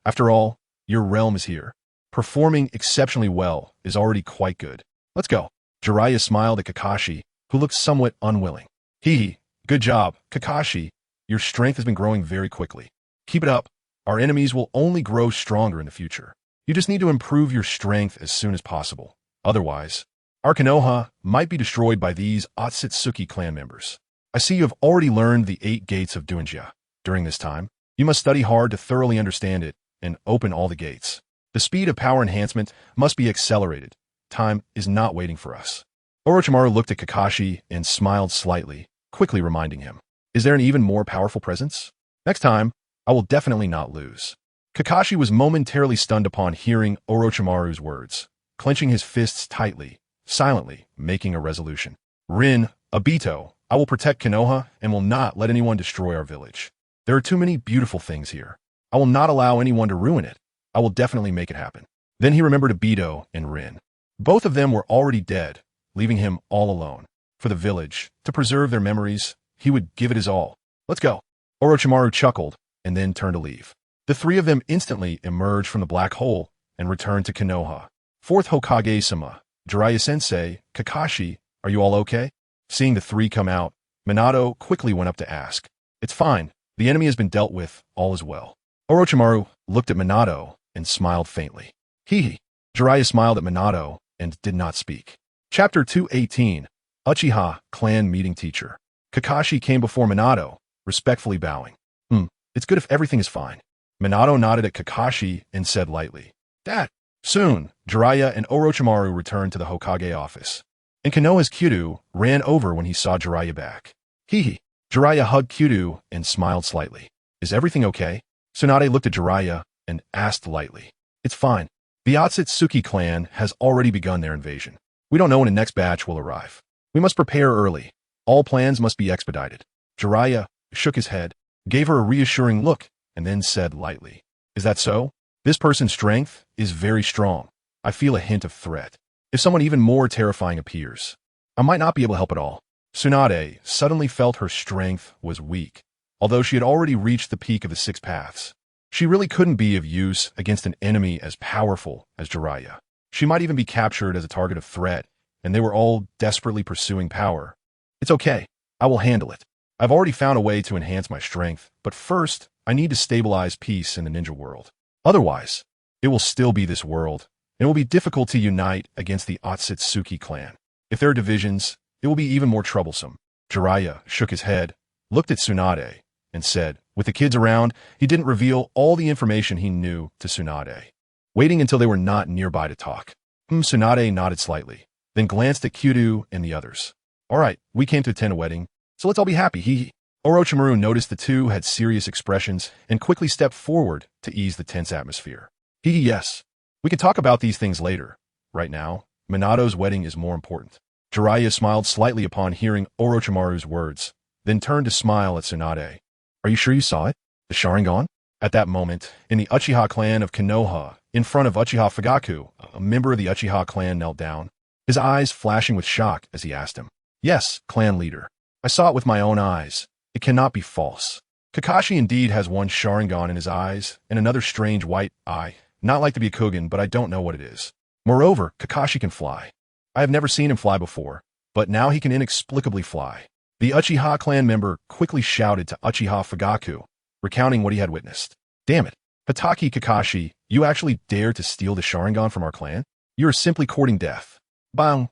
after all, your realm is here. Performing exceptionally well is already quite good. Let's go. Jiraiya smiled at Kakashi, who looked somewhat unwilling. Good job, Kakashi. Your strength has been growing very quickly. Keep it up. Our enemies will only grow stronger in the future. You just need to improve your strength as soon as possible. Otherwise, our Konoha might be destroyed by these Otsutsuki clan members. I see you have already learned the 8 gates of Duinja. During this time, you must study hard to thoroughly understand it and open all the gates. The speed of power enhancement must be accelerated. Time is not waiting for us. Orochimaru looked at Kakashi and smiled slightly, quickly reminding him, is there an even more powerful presence? Next time, I will definitely not lose. Kakashi was momentarily stunned upon hearing Orochimaru's words, clenching his fists tightly, silently making a resolution. Rin, Obito, I will protect Konoha and will not let anyone destroy our village. There are too many beautiful things here. I will not allow anyone to ruin it. I will definitely make it happen. Then he remembered Obito and Rin. Both of them were already dead, leaving him all alone. For the village, to preserve their memories, he would give it his all. Let's go. Orochimaru chuckled and then turned to leave. The three of them instantly emerged from the black hole and returned to Konoha. Fourth Hokage-sama, Jiraiya-sensei, Kakashi, are you all okay? Seeing the three come out, Minato quickly went up to ask. It's fine. The enemy has been dealt with. All is well. Orochimaru looked at Minato and smiled faintly. Jiraiya smiled at Minato and did not speak. Chapter 218, Uchiha Clan Meeting Teacher. Kakashi came before Minato, respectfully bowing. It's good if everything is fine. Minato nodded at Kakashi and said lightly, Dad. Soon, Jiraiya and Orochimaru returned to the Hokage office. And Konoha's Kyudo ran over when he saw Jiraiya back. Jiraiya hugged Kyudo and smiled slightly. Is everything okay? Tsunade looked at Jiraiya and asked lightly. It's fine. The Otsutsuki clan has already begun their invasion. We don't know when the next batch will arrive. We must prepare early. All plans must be expedited. Jiraiya shook his head, gave her a reassuring look, and then said lightly, Is that so? This person's strength is very strong. I feel a hint of threat. If someone even more terrifying appears, I might not be able to help at all. Tsunade suddenly felt her strength was weak. Although she had already reached the peak of the 6 paths, she really couldn't be of use against an enemy as powerful as Jiraiya. She might even be captured as a target of threat, and they were all desperately pursuing power. It's okay. I will handle it. I've already found a way to enhance my strength, but first, I need to stabilize peace in the ninja world. Otherwise, it will still be this world, and it will be difficult to unite against the Otsutsuki clan. If there are divisions, it will be even more troublesome. Jiraiya shook his head, looked at Tsunade, and said, with the kids around, he didn't reveal all the information he knew to Tsunade, waiting until they were not nearby to talk. Tsunade nodded slightly, then glanced at Kyudo and the others. All right, we came to attend a wedding, so let's all be happy, Orochimaru noticed the two had serious expressions and quickly stepped forward to ease the tense atmosphere. Yes. We can talk about these things later. Right now, Minato's wedding is more important. Jiraiya smiled slightly upon hearing Orochimaru's words, then turned to smile at Tsunade. Are you sure you saw it? The Sharingan? At that moment, in the Uchiha clan of Konoha, in front of Uchiha Fugaku, a member of the Uchiha clan knelt down, his eyes flashing with shock as he asked him. Yes, clan leader. I saw it with my own eyes. It cannot be false. Kakashi indeed has one Sharingan in his eyes and another strange white eye, not like the Byakugan, but I don't know what it is. Moreover, Kakashi can fly. I have never seen him fly before, but now he can inexplicably fly. The Uchiha clan member quickly shouted to Uchiha Fugaku, recounting what he had witnessed. Damn it, Hatake Kakashi, you actually dare to steal the Sharingan from our clan? You are simply courting death. Bang!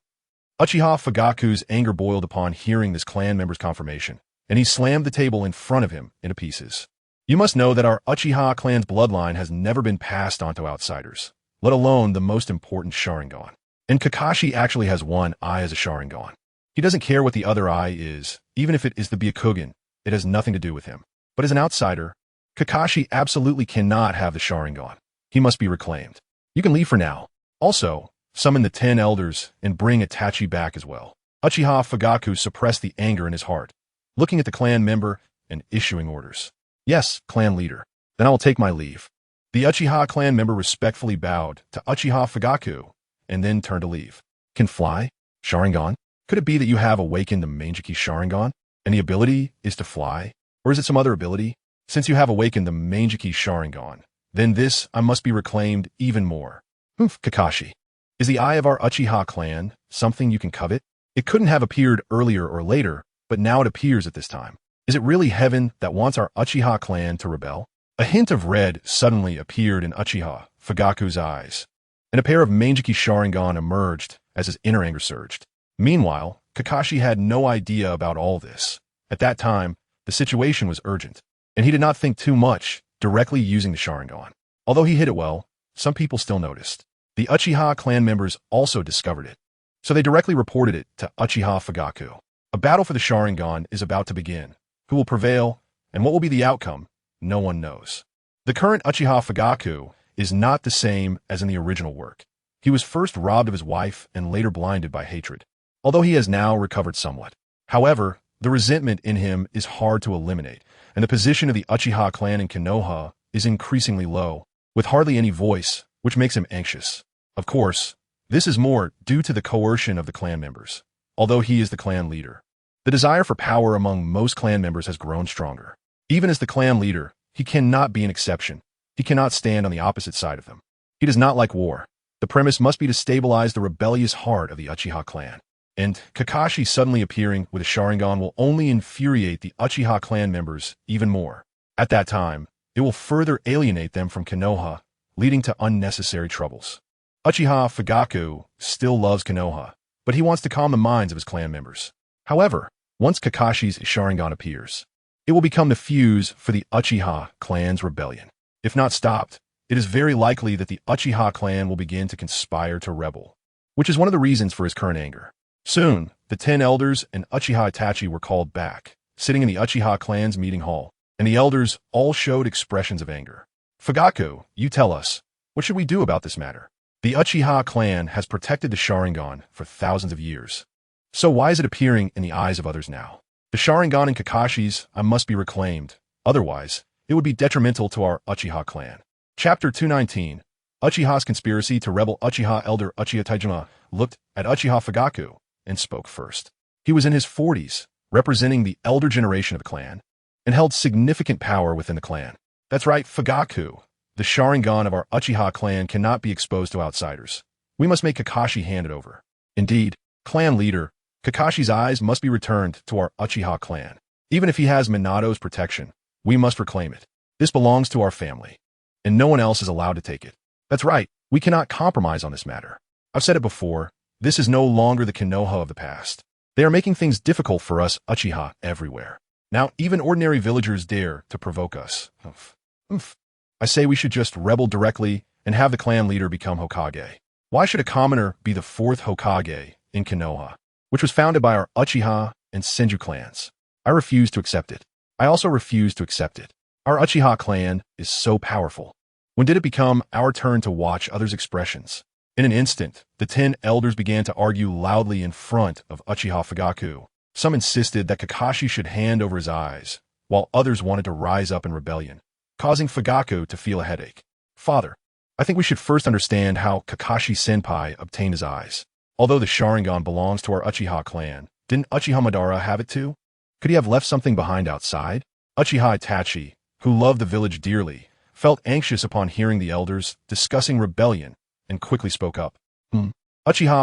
Uchiha Fugaku's anger boiled upon hearing this clan member's confirmation, and he slammed the table in front of him into pieces. You must know that our Uchiha clan's bloodline has never been passed on to outsiders, let alone the most important Sharingan. And Kakashi actually has one eye as a Sharingan. He doesn't care what the other eye is, even if it is the Byakugan, it has nothing to do with him. But as an outsider, Kakashi absolutely cannot have the Sharingan. He must be reclaimed. You can leave for now. Also, summon the 10 elders and bring Itachi back as well. Uchiha Fugaku suppressed the anger in his heart, looking at the clan member and issuing orders. Yes, clan leader. Then I will take my leave. The Uchiha clan member respectfully bowed to Uchiha Fugaku and then turned to leave. Can fly? Sharingan? Could it be that you have awakened the Manjiki Sharingan, and the ability is to fly? Or is it some other ability? Since you have awakened the Manjiki Sharingan, then this I must be reclaimed even more. Humph, Kakashi. Is the eye of our Uchiha clan something you can covet? It couldn't have appeared earlier or later, but now it appears at this time. Is it really heaven that wants our Uchiha clan to rebel? A hint of red suddenly appeared in Uchiha Fugaku's eyes, and a pair of Manjiki Sharingan emerged as his inner anger surged. Meanwhile, Kakashi had no idea about all this. At that time, the situation was urgent, and he did not think too much, directly using the Sharingan. Although he hid it well, some people still noticed. The Uchiha clan members also discovered it, so they directly reported it to Uchiha Fugaku. A battle for the Sharingan is about to begin. Who will prevail, and what will be the outcome, no one knows. The current Uchiha Fugaku is not the same as in the original work. He was first robbed of his wife and later blinded by hatred, although he has now recovered somewhat. However, the resentment in him is hard to eliminate, and the position of the Uchiha clan in Konoha is increasingly low, with hardly any voice, which makes him anxious. Of course, this is more due to the coercion of the clan members, although he is the clan leader. The desire for power among most clan members has grown stronger. Even as the clan leader, he cannot be an exception. He cannot stand on the opposite side of them. He does not like war. The premise must be to stabilize the rebellious heart of the Uchiha clan. And Kakashi suddenly appearing with a Sharingan will only infuriate the Uchiha clan members even more. At that time, it will further alienate them from Konoha, leading to unnecessary troubles. Uchiha Fugaku still loves Konoha, but he wants to calm the minds of his clan members. However, once Kakashi's Sharingan appears, it will become the fuse for the Uchiha clan's rebellion. If not stopped, it is very likely that the Uchiha clan will begin to conspire to rebel, which is one of the reasons for his current anger. Soon, the 10 elders and Uchiha Itachi were called back, sitting in the Uchiha clan's meeting hall, and the elders all showed expressions of anger. Fugaku, you tell us, what should we do about this matter? The Uchiha clan has protected the Sharingan for thousands of years. So why is it appearing in the eyes of others now? The Sharingan and Kakashi's must be reclaimed, otherwise, it would be detrimental to our Uchiha clan. Chapter 219, Uchiha's conspiracy to rebel. Uchiha elder Uchiha Taijima looked at Uchiha Fugaku and spoke first. He was in his 40s, representing the elder generation of the clan, and held significant power within the clan. That's right, Fugaku. The Sharingan of our Uchiha clan cannot be exposed to outsiders. We must make Kakashi hand it over. Indeed, clan leader, Kakashi's eyes must be returned to our Uchiha clan. Even if he has Minato's protection, we must reclaim it. This belongs to our family, and no one else is allowed to take it. That's right, we cannot compromise on this matter. I've said it before, this is no longer the Konoha of the past. They are making things difficult for us Uchiha everywhere. Now even ordinary villagers dare to provoke us. I say we should just rebel directly and have the clan leader become Hokage. Why should a commoner be the 4th Hokage in Konoha, which was founded by our Uchiha and Senju clans? I refuse to accept it. I also refuse to accept it. Our Uchiha clan is so powerful. When did it become our turn to watch others' expressions? In an instant, the 10 elders began to argue loudly in front of Uchiha Fugaku. Some insisted that Kakashi should hand over his eyes, while others wanted to rise up in rebellion, causing Fugaku to feel a headache. Father, I think we should first understand how Kakashi-senpai obtained his eyes. Although the Sharingan belongs to our Uchiha clan, didn't Uchiha Madara have it too? Could he have left something behind outside? Uchiha Itachi, who loved the village dearly, felt anxious upon hearing the elders discussing rebellion and quickly spoke up. Uchiha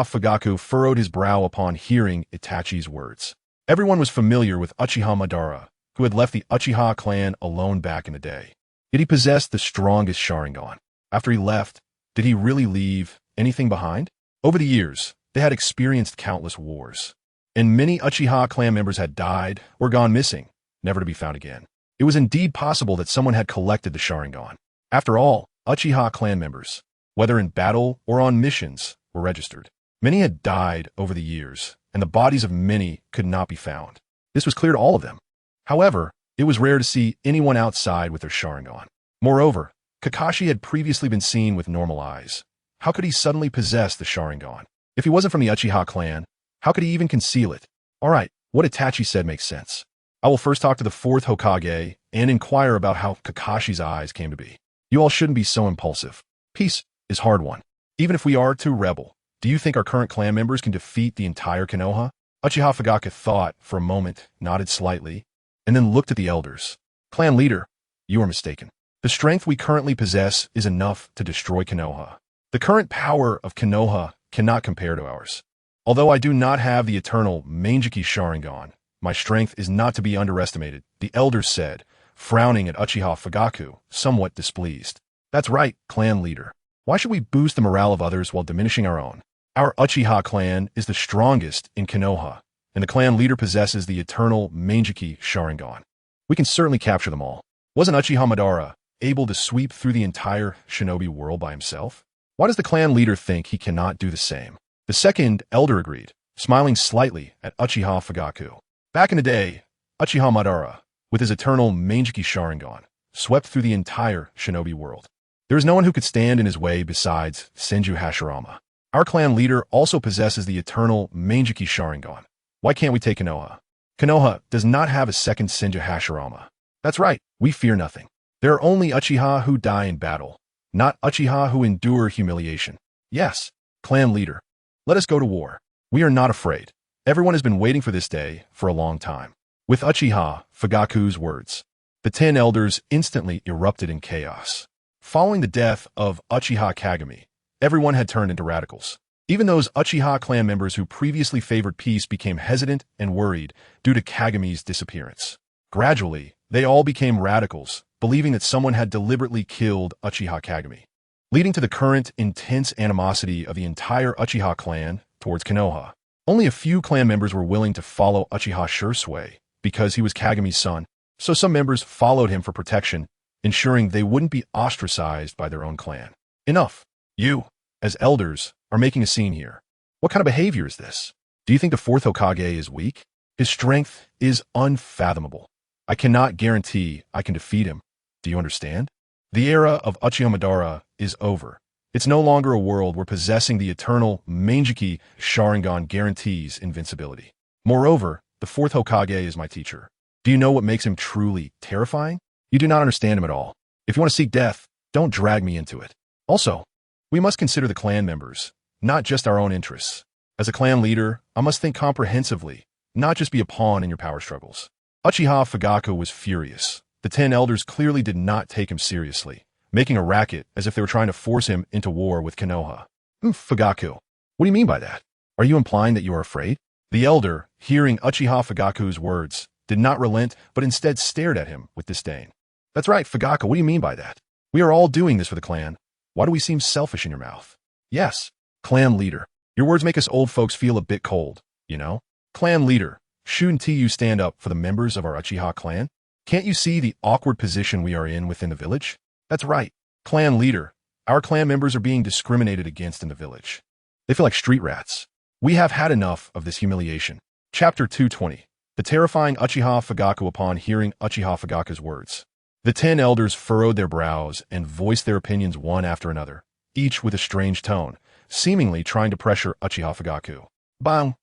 Fugaku furrowed his brow upon hearing Itachi's words. Everyone was familiar with Uchiha Madara, who had left the Uchiha clan alone back in the day. Yet he possessed the strongest Sharingan. After he left, did he really leave anything behind? Over the years, they had experienced countless wars, and many Uchiha clan members had died or gone missing, never to be found again. It was indeed possible that someone had collected the Sharingan. After all, Uchiha clan members, whether in battle or on missions, were registered. Many had died over the years, and the bodies of many could not be found. This was clear to all of them. However, it was rare to see anyone outside with their Sharingan. Moreover, Kakashi had previously been seen with normal eyes. How could he suddenly possess the Sharingan? If he wasn't from the Uchiha clan, how could he even conceal it? Alright, what Itachi said makes sense. I will first talk to the 4th Hokage and inquire about how Kakashi's eyes came to be. You all shouldn't be so impulsive. Peace is hard won. Even if we are to rebel, do you think our current clan members can defeat the entire Konoha? Uchiha Fugaku thought for a moment, nodded slightly, and then looked at the elders. Clan leader, you are mistaken. The strength we currently possess is enough to destroy Konoha. The current power of Konoha cannot compare to ours. Although I do not have the EternalMS Sharingan, my strength is not to be underestimated, the elders said, frowning at Uchiha Fugaku, somewhat displeased. That's right, clan leader. Why should we boost the morale of others while diminishing our own? Our Uchiha clan is the strongest in Konoha, and the clan leader possesses the EternalMS Sharingan. We can certainly capture them all. Wasn't Uchiha Madara able to sweep through the entire shinobi world by himself? Why does the clan leader think he cannot do the same? The second elder agreed, smiling slightly at Uchiha Fugaku. Back in the day, Uchiha Madara, with his EternalMS Sharingan, swept through the entire shinobi world. There is no one who could stand in his way besides Senju Hashirama. Our clan leader also possesses the EternalMS Sharingan. Why can't we take Konoha? Konoha does not have a second Senju Hashirama. That's right, we fear nothing. There are only Uchiha who die in battle, not Uchiha who endure humiliation. Yes, clan leader, let us go to war. We are not afraid. Everyone has been waiting for this day for a long time. With Uchiha Fugaku's words, the 10 elders instantly erupted in chaos. Following the death of Uchiha Kagami, everyone had turned into radicals. Even those Uchiha clan members who previously favored peace became hesitant and worried due to Kagami's disappearance. Gradually, they all became radicals, believing that someone had deliberately killed Uchiha Kagami, leading to the current intense animosity of the entire Uchiha clan towards Konoha. Only a few clan members were willing to follow Uchiha Shursui because he was Kagami's son, so some members followed him for protection, ensuring they wouldn't be ostracized by their own clan. Enough. You, as elders, are making a scene here. What kind of behavior is this? Do you think the 4th Hokage is weak? His strength is unfathomable. I cannot guarantee I can defeat him. Do you understand? The era of Uchiha Madara is over. It's no longer a world where possessing the EternalMS Sharingan guarantees invincibility. Moreover, the 4th Hokage is my teacher. Do you know what makes him truly terrifying? You do not understand him at all. If you want to seek death, don't drag me into it. Also, we must consider the clan members, not just our own interests. As a clan leader, I must think comprehensively, not just be a pawn in your power struggles. Uchiha Fugaku was furious. The 10 elders clearly did not take him seriously, making a racket as if they were trying to force him into war with Konoha. Fugaku, what do you mean by that? Are you implying that you are afraid? The elder, hearing Uchiha Fugaku's words, did not relent but instead stared at him with disdain. That's right, Fugaku, what do you mean by that? We are all doing this for the clan. Why do we seem selfish in your mouth? Yes, clan leader. Your words make us old folks feel a bit cold, you know? Clan leader, shouldn't you stand up for the members of our Uchiha clan? Can't you see the awkward position we are in within the village? That's right, clan leader. Our clan members are being discriminated against in the village. They feel like street rats. We have had enough of this humiliation. Chapter 220. The terrifying Uchiha Fugaku upon hearing Uchiha Fugaku's words. The 10 elders furrowed their brows and voiced their opinions one after another, each with a strange tone, seemingly trying to pressure Uchiha Fugaku. Bang!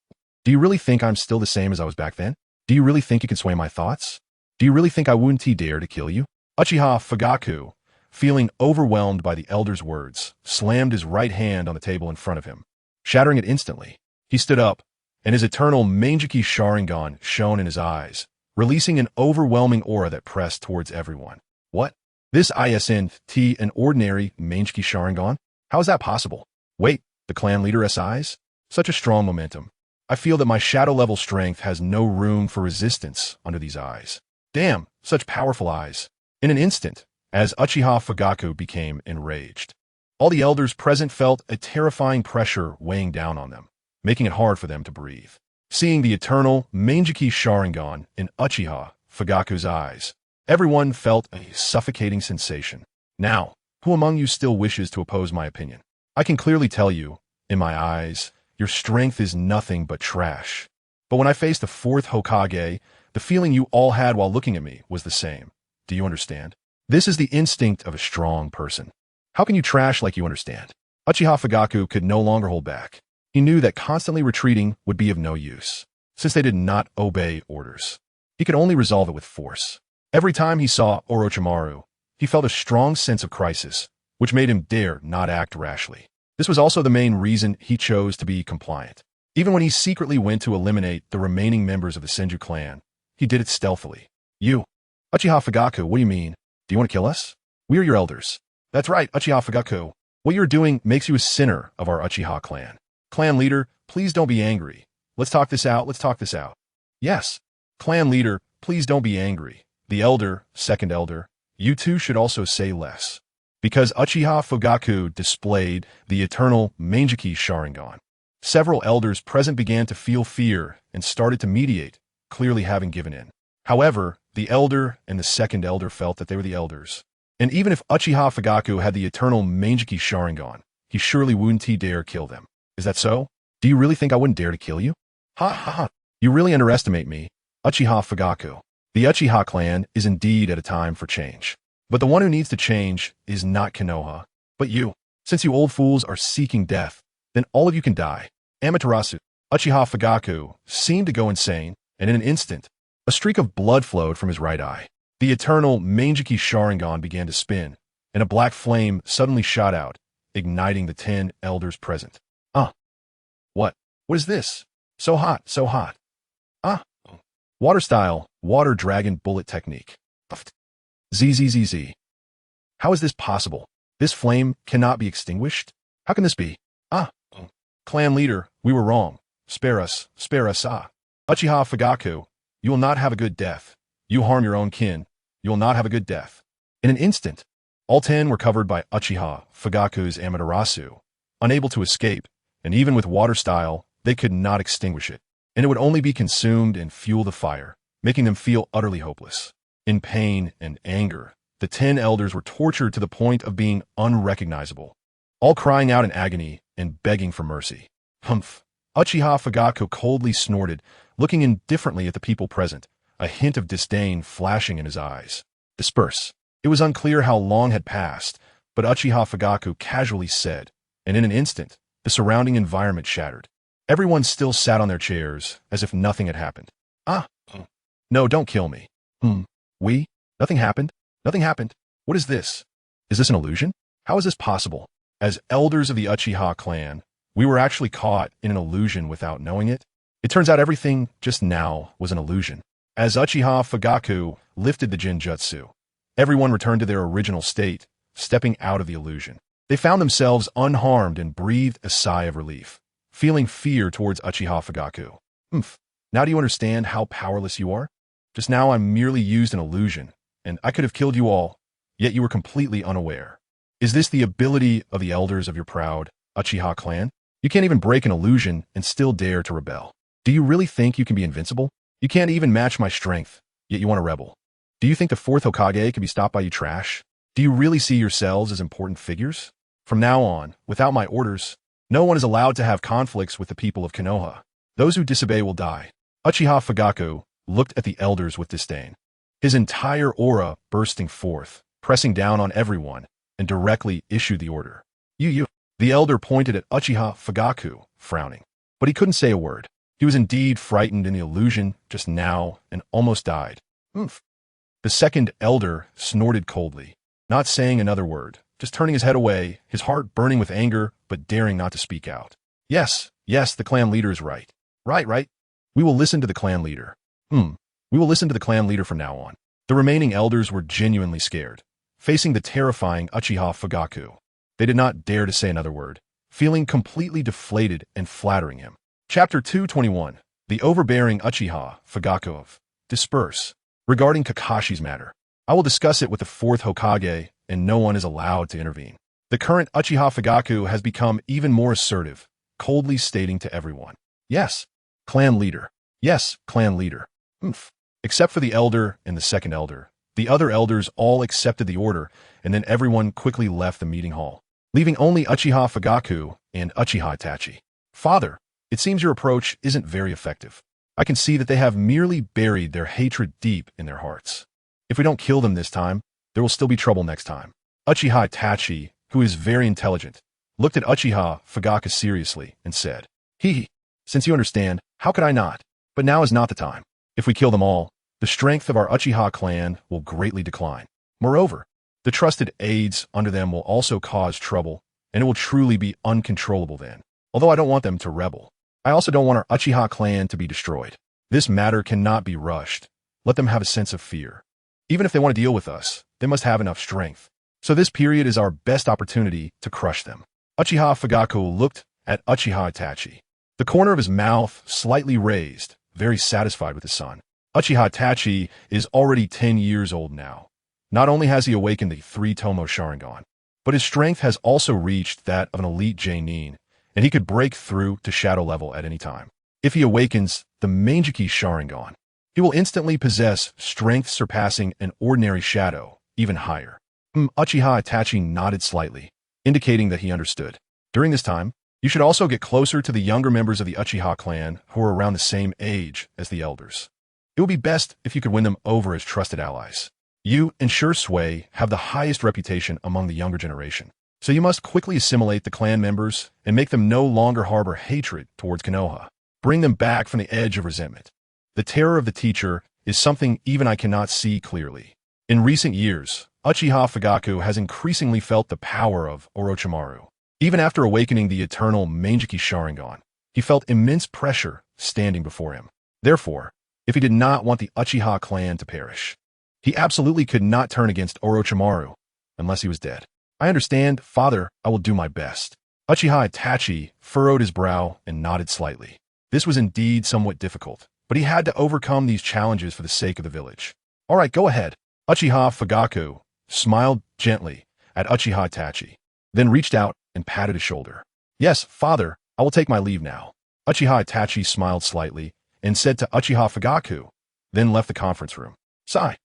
Do you really think I'm still the same as I was back then? Do you really think you can sway my thoughts? Do you really think I wouldn't dare to kill you? Uchiha Fugaku, feeling overwhelmed by the elder's words, slammed his right hand on the table in front of him, shattering it instantly. He stood up, and his eternal Manjiki Sharingan shone in his eyes, releasing an overwhelming aura that pressed towards everyone. What? This isn't an ordinary Manjiki Sharingan? How is that possible? Wait, the clan leader's eyes? Such a strong momentum. I feel that my shadow-level strength has no room for resistance under these eyes. Damn, such powerful eyes. In an instant, as Uchiha Fugaku became enraged, all the elders present felt a terrifying pressure weighing down on them, making it hard for them to breathe. Seeing the eternal Manjiki Sharingan in Uchiha Fugaku's eyes, everyone felt a suffocating sensation. Now, who among you still wishes to oppose my opinion? I can clearly tell you, in my eyes, your strength is nothing but trash. But when I faced the fourth Hokage, the feeling you all had while looking at me was the same. Do you understand? This is the instinct of a strong person. How can you trash like you understand? Uchiha Fugaku could no longer hold back. He knew that constantly retreating would be of no use, since they did not obey orders. He could only resolve it with force. Every time he saw Orochimaru, he felt a strong sense of crisis, which made him dare not act rashly. This was also the main reason he chose to be compliant. Even when he secretly went to eliminate the remaining members of the Senju clan, he did it stealthily. You, Uchiha Fugaku, what do you mean? Do you want to kill us? We are your elders. That's right, Uchiha Fugaku. What you're doing makes you a sinner of our Uchiha clan. Clan leader, please don't be angry. Let's talk this out. Yes. Clan leader, please don't be angry. The elder, second elder, you two should also say less. Because Uchiha Fugaku displayed the eternal Manjiki Sharingan, several elders present began to feel fear and started to mediate, clearly having given in. However, the elder and the second elder felt that they were the elders. And even if Uchiha Fugaku had the eternal Manjiki Sharingan, he surely wouldn't dare kill them. Is that so? Do you really think I wouldn't dare to kill you? Ha ha ha. You really underestimate me, Uchiha Fugaku. The Uchiha clan is indeed at a time for change. But the one who needs to change is not Konoha, but you. Since you old fools are seeking death, then all of you can die. Amaterasu, Uchiha Fugaku, seemed to go insane, and in an instant, a streak of blood flowed from his right eye. The eternal Manjiki Sharingan began to spin, and a black flame suddenly shot out, igniting the 10 elders present. What? What is this? So hot, so hot. Water style, water dragon bullet technique. ZZZZ. How is this possible? This flame cannot be extinguished? How can this be? Clan leader, we were wrong. Spare us, Uchiha Fugaku, you will not have a good death. You harm your own kin. You will not have a good death. In an instant, all 10 were covered by Uchiha Fugaku's Amaterasu, unable to escape, and even with water style, they could not extinguish it, and it would only be consumed and fuel the fire, making them feel utterly hopeless. In pain and anger, the 10 elders were tortured to the point of being unrecognizable, all crying out in agony and begging for mercy. Humph! Uchiha Fugaku coldly snorted, looking indifferently at the people present, a hint of disdain flashing in his eyes. Disperse. It was unclear how long had passed, but Uchiha Fugaku casually said, and in an instant, the surrounding environment shattered. Everyone still sat on their chairs, as if nothing had happened. No, don't kill me. Nothing happened? Nothing happened? What is this? Is this an illusion? How is this possible? As elders of the Uchiha clan, we were actually caught in an illusion without knowing it. It turns out everything just now was an illusion. As Uchiha Fugaku lifted the Jinjutsu, everyone returned to their original state, stepping out of the illusion. They found themselves unharmed and breathed a sigh of relief, feeling fear towards Uchiha Fugaku. Now do you understand how powerless you are? Just now I merely used an illusion, and I could have killed you all, yet you were completely unaware. Is this the ability of the elders of your proud Uchiha clan? You can't even break an illusion and still dare to rebel. Do you really think you can be invincible? You can't even match my strength, yet you want to rebel. Do you think the fourth Hokage can be stopped by you trash? Do you really see yourselves as important figures? From now on, without my orders, no one is allowed to have conflicts with the people of Konoha. Those who disobey will die. Uchiha Fugaku looked at the elders with disdain, his entire aura bursting forth, pressing down on everyone, and directly issued the order. You. The elder pointed at Uchiha Fugaku, frowning. But he couldn't say a word. He was indeed frightened in the illusion just now and almost died. Oomph. The second elder snorted coldly, not saying another word, just turning his head away, his heart burning with anger, but daring not to speak out. Yes, the clan leader is right. Right. We will listen to the clan leader. We will listen to the clan leader from now on. The remaining elders were genuinely scared, facing the terrifying Uchiha Fugaku. They did not dare to say another word, feeling completely deflated and flattering him. Chapter 221. The overbearing Uchiha Fugaku. Disperse. Regarding Kakashi's matter, I will discuss it with the fourth Hokage, and no one is allowed to intervene. The current Uchiha Fugaku has become even more assertive, coldly stating to everyone, Yes, clan leader. Yes, clan leader. Except for the elder and the second elder. The other elders all accepted the order, and then everyone quickly left the meeting hall, leaving only Uchiha Fugaku and Uchiha Itachi. Father, it seems your approach isn't very effective. I can see that they have merely buried their hatred deep in their hearts. If we don't kill them this time, there will still be trouble next time. Uchiha Itachi, who is very intelligent, looked at Uchiha Fugaku seriously and said, Since you understand, how could I not? But now is not the time. If we kill them all, the strength of our Uchiha clan will greatly decline. Moreover, the trusted aides under them will also cause trouble, and it will truly be uncontrollable then. Although I don't want them to rebel, I also don't want our Uchiha clan to be destroyed. This matter cannot be rushed. Let them have a sense of fear. Even if they want to deal with us, they must have enough strength. So this period is our best opportunity to crush them. Uchiha Fugaku looked at Uchiha Itachi. The corner of his mouth slightly raised, very satisfied with his son. Uchiha Itachi is already 10 years old now. Not only has he awakened the 3-Tomo Sharingan, but his strength has also reached that of an elite Genin, and he could break through to shadow level at any time. If he awakens the Manjiki Sharingan, he will instantly possess strength surpassing an ordinary shadow, even higher. Uchiha Itachi nodded slightly, indicating that he understood. During this time, you should also get closer to the younger members of the Uchiha clan who are around the same age as the elders. It would be best if you could win them over as trusted allies. You and Shui have the highest reputation among the younger generation, so you must quickly assimilate the clan members and make them no longer harbor hatred towards Konoha. Bring them back from the edge of resentment. The terror of the teacher is something even I cannot see clearly. In recent years, Uchiha Fugaku has increasingly felt the power of Orochimaru. Even after awakening the eternal Manjiki Sharingan, he felt immense pressure standing before him. Therefore, if he did not want the Uchiha clan to perish, he absolutely could not turn against Orochimaru unless he was dead. I understand, father, I will do my best. Uchiha Itachi furrowed his brow and nodded slightly. This was indeed somewhat difficult, but he had to overcome these challenges for the sake of the village. All right, go ahead. Uchiha Fugaku smiled gently at Uchiha Itachi, then reached out and patted his shoulder. Yes, father, I will take my leave now. Uchiha Itachi smiled slightly and said to Uchiha Fugaku, then left the conference room. Sigh.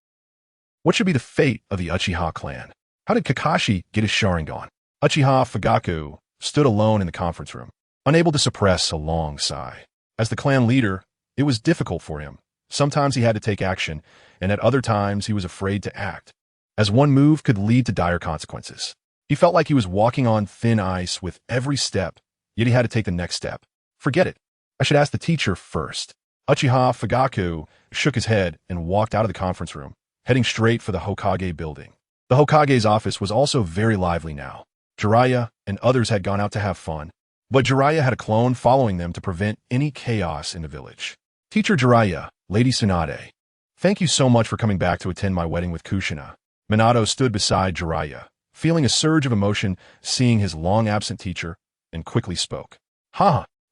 What should be the fate of the Uchiha clan? How did Kakashi get his Sharingan? Uchiha Fugaku stood alone in the conference room, unable to suppress a long sigh. As the clan leader, it was difficult for him. Sometimes he had to take action, and at other times he was afraid to act, as one move could lead to dire consequences. He felt like he was walking on thin ice with every step, yet he had to take the next step. Forget it. I should ask the teacher first. Uchiha Fugaku shook his head and walked out of the conference room, heading straight for the Hokage building. The Hokage's office was also very lively now. Jiraiya and others had gone out to have fun, but Jiraiya had a clone following them to prevent any chaos in the village. Teacher Jiraiya, Lady Tsunade, thank you so much for coming back to attend my wedding with Kushina. Minato stood beside Jiraiya, feeling a surge of emotion seeing his long-absent teacher, and quickly spoke.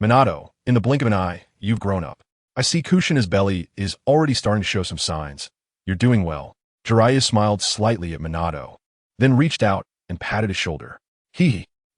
Minato, in the blink of an eye, you've grown up. I see Kushina's belly is already starting to show some signs. You're doing well. Jiraiya smiled slightly at Minato, then reached out and patted his shoulder.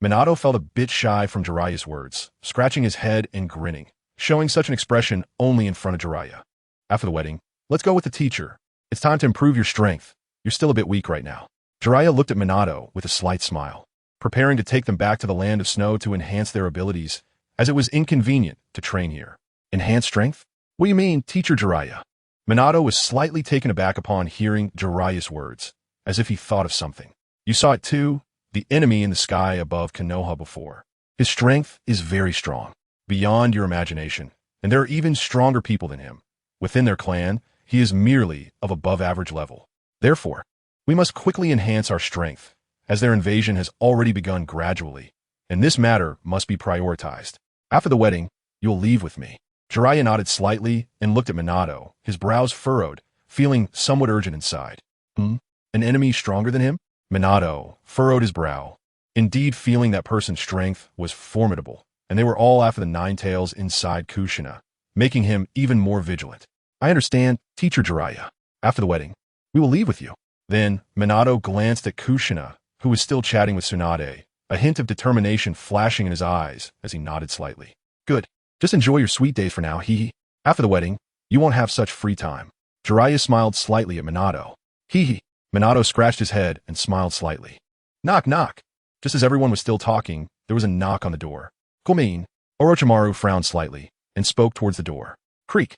Minato felt a bit shy from Jiraiya's words, scratching his head and grinning, showing such an expression only in front of Jiraiya. After the wedding, let's go with the teacher. It's time to improve your strength. You're still a bit weak right now. Jiraiya looked at Minato with a slight smile, preparing to take them back to the land of snow to enhance their abilities, as it was inconvenient to train here. Enhance strength? What do you mean, Teacher Jiraiya? Minato was slightly taken aback upon hearing Jiraiya's words, as if he thought of something. You saw it too? the enemy in the sky above Konoha before. His strength is very strong, beyond your imagination, and there are even stronger people than him. Within their clan, he is merely of above-average level. Therefore, we must quickly enhance our strength, as their invasion has already begun gradually, and this matter must be prioritized. After the wedding, you'll leave with me. Jiraiya nodded slightly and looked at Minato, his brows furrowed, feeling somewhat urgent inside. An enemy stronger than him? Minato furrowed his brow, indeed feeling that person's strength was formidable, and they were all after the nine tails inside Kushina, making him even more vigilant. I understand, Teacher Jiraiya. After the wedding, we will leave with you. Then, Minato glanced at Kushina, who was still chatting with Tsunade, a hint of determination flashing in his eyes as he nodded slightly. Good. Just enjoy your sweet days for now, hee. After the wedding, you won't have such free time. Jiraiya smiled slightly at Minato. Hee. Minato scratched his head and smiled slightly. Knock, knock. Just as everyone was still talking, there was a knock on the door. Komein. Orochimaru frowned slightly and spoke towards the door. Creak.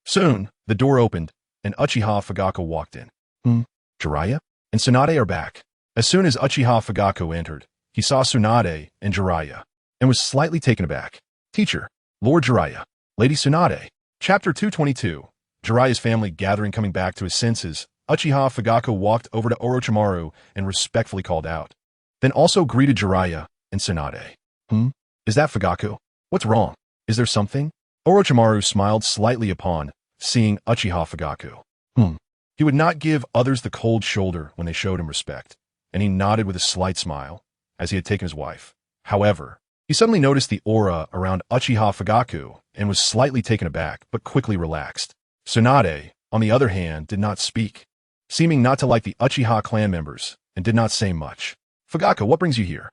Soon, the door opened, and Uchiha Fugaku walked in. Jiraiya? And Tsunade are back. As soon as Uchiha Fugaku entered, he saw Tsunade and Jiraiya, and was slightly taken aback. Teacher, Lord Jiraiya, Lady Tsunade. Chapter 222. Jiraiya's family gathering coming back to his senses, Uchiha Fugaku walked over to Orochimaru and respectfully called out. Then also greeted Jiraiya and Tsunade. Is that Fugaku? What's wrong? Is there something? Orochimaru smiled slightly upon seeing Uchiha Fugaku. He would not give others the cold shoulder when they showed him respect, and he nodded with a slight smile, as he had taken his wife. However, he suddenly noticed the aura around Uchiha Fugaku and was slightly taken aback, but quickly relaxed. Tsunade, on the other hand, did not speak, seeming not to like the Uchiha clan members, and did not say much. Fugaku, what brings you here?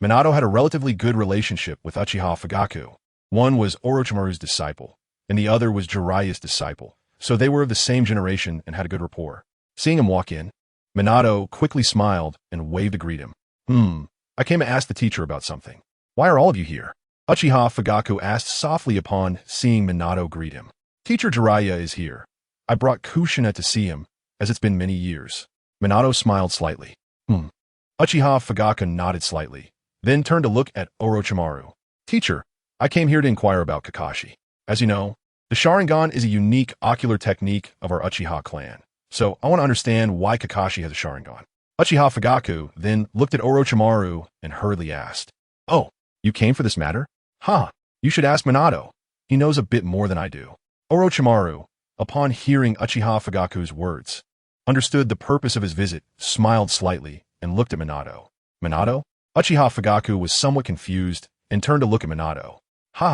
Minato had a relatively good relationship with Uchiha Fugaku. One was Orochimaru's disciple, and the other was Jiraiya's disciple, so they were of the same generation and had a good rapport. Seeing him walk in, Minato quickly smiled and waved to greet him. I came to ask the teacher about something. Why are all of you here? Uchiha Fugaku asked softly upon seeing Minato greet him. Teacher Jiraiya is here. I brought Kushina to see him, as it's been many years. Minato smiled slightly. Uchiha Fugaku nodded slightly, then turned to look at Orochimaru. Teacher, I came here to inquire about Kakashi. As you know, the Sharingan is a unique ocular technique of our Uchiha clan, so I want to understand why Kakashi has a Sharingan. Uchiha Fugaku then looked at Orochimaru and hurriedly asked, Oh, you came for this matter? You should ask Minato. He knows a bit more than I do. Orochimaru, upon hearing Uchiha Fugaku's words, understood the purpose of his visit, smiled slightly, and looked at Minato. Minato? Uchiha Fugaku was somewhat confused and turned to look at Minato.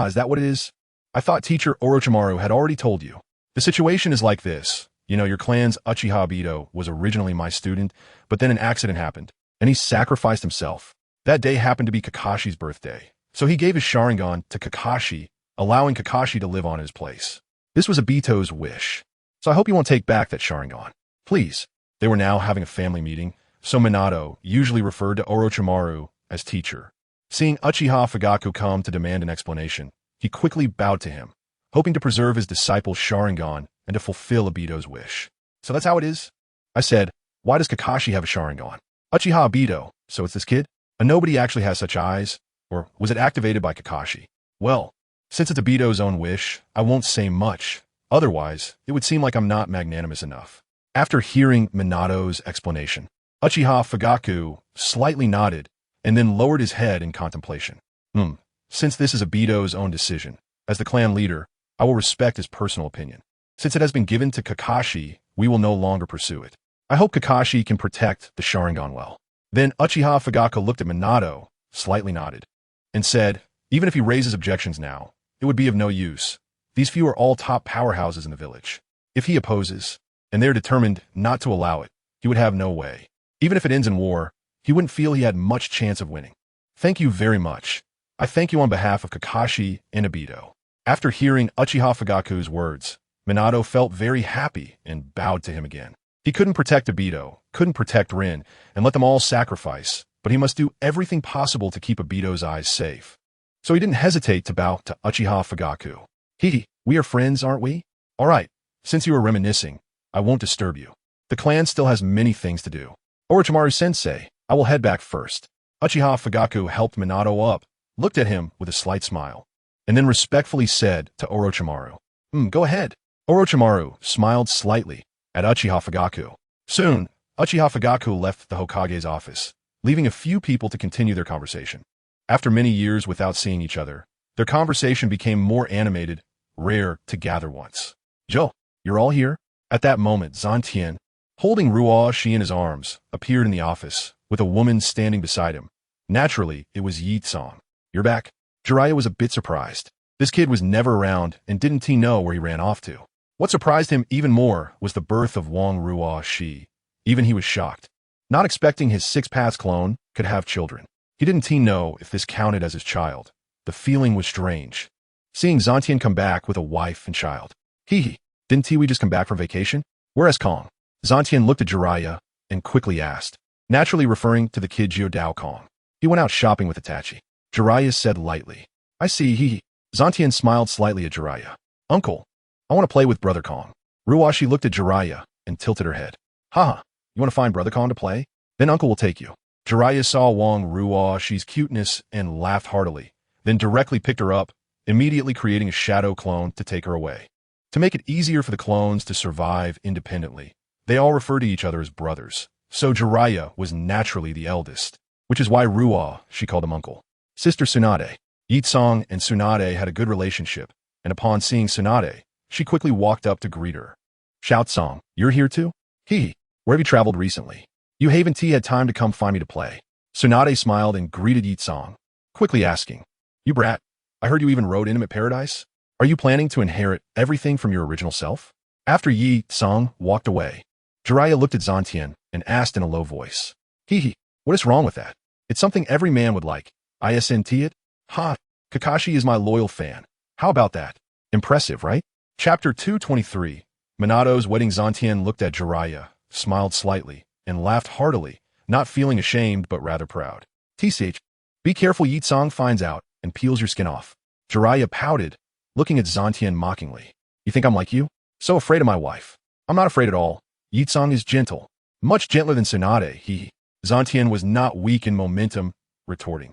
Is that what it is? I thought Teacher Orochimaru had already told you. The situation is like this. You know, your clan's Uchiha Obito was originally my student, but then an accident happened, and he sacrificed himself. That day happened to be Kakashi's birthday, so he gave his Sharingan to Kakashi, allowing Kakashi to live on his place. This was Obito's wish, so I hope you won't take back that Sharingan. Please. They were now having a family meeting, so Minato usually referred to Orochimaru as teacher. Seeing Uchiha Fugaku come to demand an explanation, he quickly bowed to him, hoping to preserve his disciple's Sharingan and to fulfill Obito's wish. So that's how it is? I said, why does Kakashi have a Sharingan? Uchiha Obito, so it's this kid? A nobody actually has such eyes? Or was it activated by Kakashi? Well, since it's Obito's own wish, I won't say much. Otherwise, it would seem like I'm not magnanimous enough. After hearing Minato's explanation, Uchiha Fugaku slightly nodded and then lowered his head in contemplation. Since this is Obito's own decision, as the clan leader, I will respect his personal opinion. Since it has been given to Kakashi, we will no longer pursue it. I hope Kakashi can protect the Sharingan well. Then Uchiha Fugaku looked at Minato, slightly nodded, and said, even if he raises objections now, it would be of no use. These few are all top powerhouses in the village. If he opposes, and they're determined not to allow it, he would have no way. Even if it ends in war, he wouldn't feel he had much chance of winning. Thank you very much. I thank you on behalf of Kakashi and Obito. After hearing Uchiha Fugaku's words, Minato felt very happy and bowed to him again. He couldn't protect Obito, couldn't protect Rin, and let them all sacrifice, but he must do everything possible to keep Obito's eyes safe. So he didn't hesitate to bow to Uchiha Fugaku. We are friends, aren't we? All right, since you are reminiscing, I won't disturb you. The clan still has many things to do. Orochimaru-sensei, I will head back first. Uchiha Fugaku helped Minato up, looked at him with a slight smile, and then respectfully said to Orochimaru, Go ahead. Orochimaru smiled slightly at Uchiha Fugaku. Soon, Uchiha Fugaku left the Hokage's office, leaving a few people to continue their conversation. After many years without seeing each other, their conversation became more animated, rare to gather once. Joe, you're all here? At that moment, Zantian, holding Ruashi in his arms, appeared in the office, with a woman standing beside him. Naturally, it was Yi Tsong. You're back? Jiraiya was a bit surprised. This kid was never around, and didn't he know where he ran off to? What surprised him even more was the birth of Wang Ruashi. Even he was shocked, not expecting his six-paths clone could have children. He didn't know if this counted as his child. The feeling was strange. Seeing Zantian come back with a wife and child. Didn't we just come back from vacation? Where's Kong? Zantian looked at Jiraiya and quickly asked, naturally referring to the kid Jiodao Kong. He went out shopping with Itachi. Jiraiya said lightly. I see, Zantian smiled slightly at Jiraiya. Uncle, I want to play with Brother Kong. Ruashi looked at Jiraiya and tilted her head. Haha, you want to find Brother Kong to play? Then Uncle will take you. Jiraiya saw Wang Ruashi's cuteness and laughed heartily, then directly picked her up, immediately creating a shadow clone to take her away. To make it easier for the clones to survive independently, they all refer to each other as brothers, so Jiraiya was naturally the eldest, which is why she called him uncle. Sister Tsunade. Yi Tsong and Tsunade had a good relationship, and upon seeing Tsunade, she quickly walked up to greet her. Shout Song, you're here too? Where have you traveled recently? You haven't had time to come find me to play. Tsunade smiled and greeted Yi Tsong, quickly asking, You brat, I heard you even rode Intimate Paradise? Are you planning to inherit everything from your original self? After Yi Tsong walked away, Jiraiya looked at Zantian and asked in a low voice, what is wrong with that? It's something every man would like. Isn't it? Kakashi is my loyal fan. How about that? Impressive, right? Chapter 223. Minato's wedding. Zantian looked at Jiraiya, smiled slightly, and laughed heartily, not feeling ashamed but rather proud. TCH, be careful Yi Tsong finds out and peels your skin off. Jiraiya pouted, looking at Zantian mockingly. You think I'm like you? So afraid of my wife. I'm not afraid at all. Yi Tsong is gentle, much gentler than Tsunade. Zantian was not weak in momentum, retorting.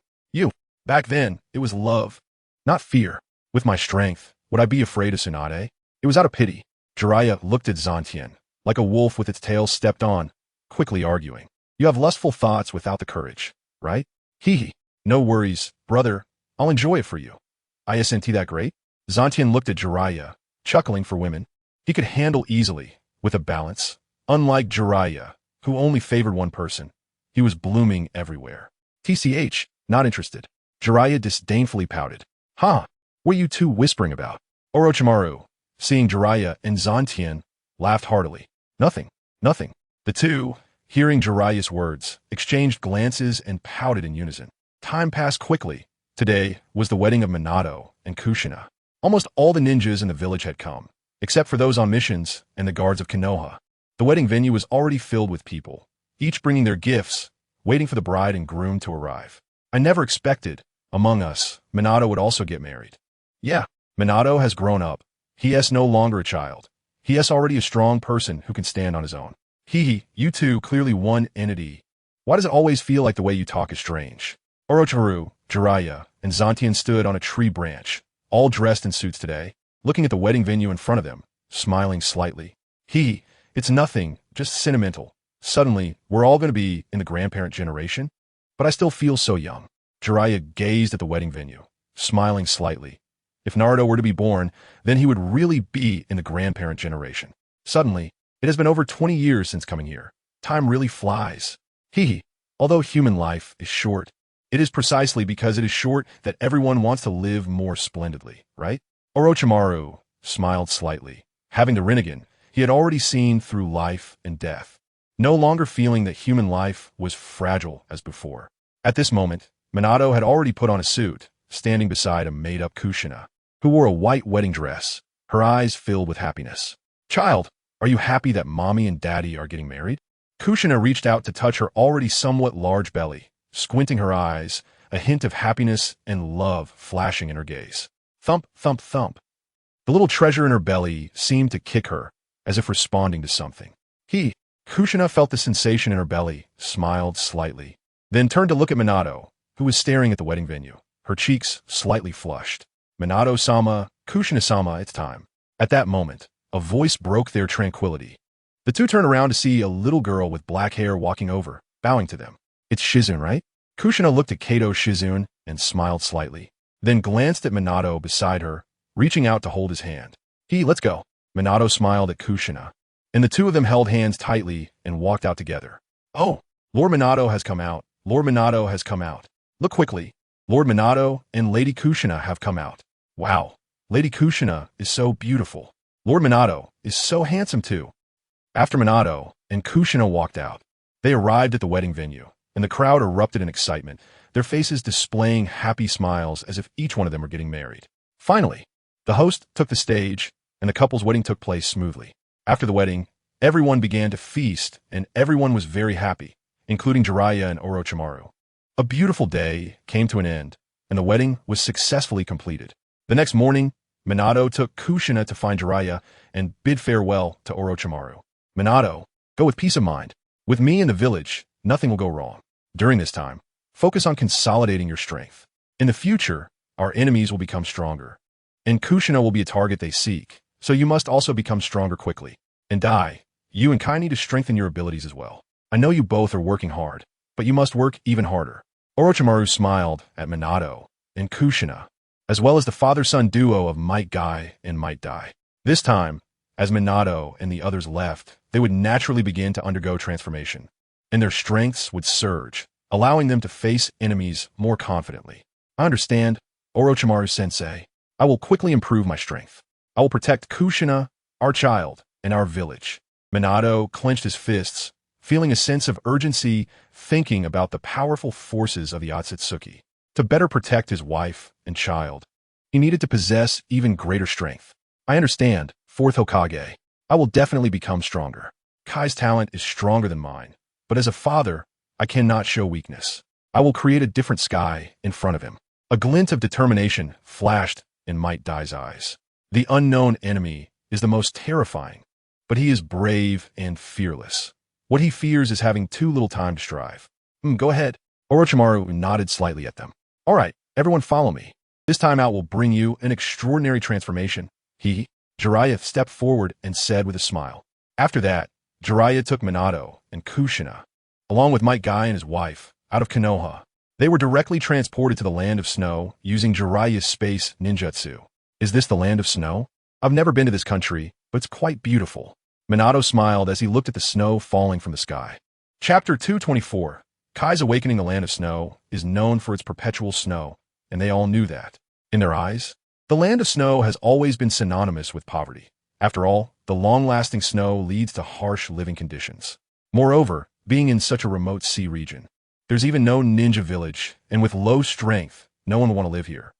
Back then, it was love, not fear. With my strength, would I be afraid of Tsunade? It was out of pity. Jiraiya looked at Zantian, like a wolf with its tail stepped on, quickly arguing. You have lustful thoughts without the courage, right? No worries, brother. I'll enjoy it for you. Isn't that great? Zantian looked at Jiraiya, chuckling for women. He could handle easily, with a balance. Unlike Jiraiya, who only favored one person, he was blooming everywhere. TCH, not interested. Jiraiya disdainfully pouted. What are you two whispering about? Orochimaru, seeing Jiraiya and Zantian, laughed heartily. Nothing. The two, hearing Jiraiya's words, exchanged glances and pouted in unison. Time passed quickly. Today was the wedding of Minato and Kushina. Almost all the ninjas in the village had come, except for those on missions and the guards of Konoha. The wedding venue was already filled with people, each bringing their gifts, waiting for the bride and groom to arrive. I never expected, among us, Minato would also get married. Yeah, Minato has grown up. He is no longer a child. He is already a strong person who can stand on his own. You two clearly one entity. Why does it always feel like the way you talk is strange? Orochimaru, Jiraiya, and Zantian stood on a tree branch, all dressed in suits today, looking at the wedding venue in front of them, smiling slightly. It's nothing, just sentimental. Suddenly, we're all going to be in the grandparent generation? But I still feel so young. Jiraiya gazed at the wedding venue, smiling slightly. If Naruto were to be born, then he would really be in the grandparent generation. Suddenly, it has been over 20 years since coming here. Time really flies. Although human life is short, it is precisely because it is short that everyone wants to live more splendidly, right? Orochimaru smiled slightly. Having the Rinnegan, he had already seen through life and death, no longer feeling that human life was fragile as before. At this moment, Minato had already put on a suit, standing beside a made-up Kushina, who wore a white wedding dress, her eyes filled with happiness. Child, are you happy that mommy and daddy are getting married? Kushina reached out to touch her already somewhat large belly, squinting her eyes, a hint of happiness and love flashing in her gaze. Thump, thump, thump. The little treasure in her belly seemed to kick her, as if responding to something. Kushina felt the sensation in her belly, smiled slightly. then turned to look at Minato, who was staring at the wedding venue, her cheeks slightly flushed. Minato-sama, Kushina-sama, it's time. At that moment, a voice broke their tranquility. The two turned around to see a little girl with black hair walking over, bowing to them. It's Shizune, right? Kushina looked at Kato Shizune and smiled slightly, then glanced at Minato beside her, reaching out to hold his hand. Let's go. Minato smiled at Kushina, and the two of them held hands tightly and walked out together. Oh, Lord Minato has come out. Lord Minato has come out. Look quickly. Lord Minato and Lady Kushina have come out. Wow, Lady Kushina is so beautiful. Lord Minato is so handsome too. After Minato and Kushina walked out, they arrived at the wedding venue, and the crowd erupted in excitement, their faces displaying happy smiles as if each one of them were getting married. Finally, the host took the stage, and the couple's wedding took place smoothly. After the wedding, everyone began to feast, and everyone was very happy, including Jiraiya and Orochimaru. A beautiful day came to an end, and the wedding was successfully completed. The next morning, Minato took Kushina to find Jiraiya and bid farewell to Orochimaru. Minato, go with peace of mind. With me in the village, nothing will go wrong. During this time, focus on consolidating your strength. In the future, our enemies will become stronger, and Kushina will be a target they seek, so you must also become stronger quickly. And you and Kai need to strengthen your abilities as well. I know you both are working hard, but you must work even harder. Orochimaru smiled at Minato and Kushina, as well as the father-son duo of Might Guy and Might Die. This time, as Minato and the others left, they would naturally begin to undergo transformation, and their strengths would surge, allowing them to face enemies more confidently. I understand, Orochimaru-sensei. I will quickly improve my strength. I will protect Kushina, our child, and our village. Minato clenched his fists, feeling a sense of urgency, thinking about the powerful forces of the Otsutsuki. To better protect his wife and child, he needed to possess even greater strength. I understand, Fourth Hokage. I will definitely become stronger. Kai's talent is stronger than mine, but as a father, I cannot show weakness. I will create a different sky in front of him. A glint of determination flashed in Might Die's eyes. The unknown enemy is the most terrifying, but he is brave and fearless. What he fears is having too little time to strive. Go ahead. Orochimaru nodded slightly at them. All right, everyone follow me. This time out will bring you an extraordinary transformation. Jiraiya stepped forward and said with a smile. After that, Jiraiya took Minato and Kushina, along with Might Guy and his wife, out of Konoha. They were directly transported to the Land of Snow using Jiraiya's space ninjutsu. Is this the Land of Snow? I've never been to this country, but it's quite beautiful. Minato smiled as he looked at the snow falling from the sky. Chapter 224. Kai's awakening the Land of Snow is known for its perpetual snow, and they all knew that. In their eyes, the Land of Snow has always been synonymous with poverty. After all, the long-lasting snow leads to harsh living conditions. Moreover, being in such a remote sea region, there's even no ninja village, and with low strength, no one will want to live here.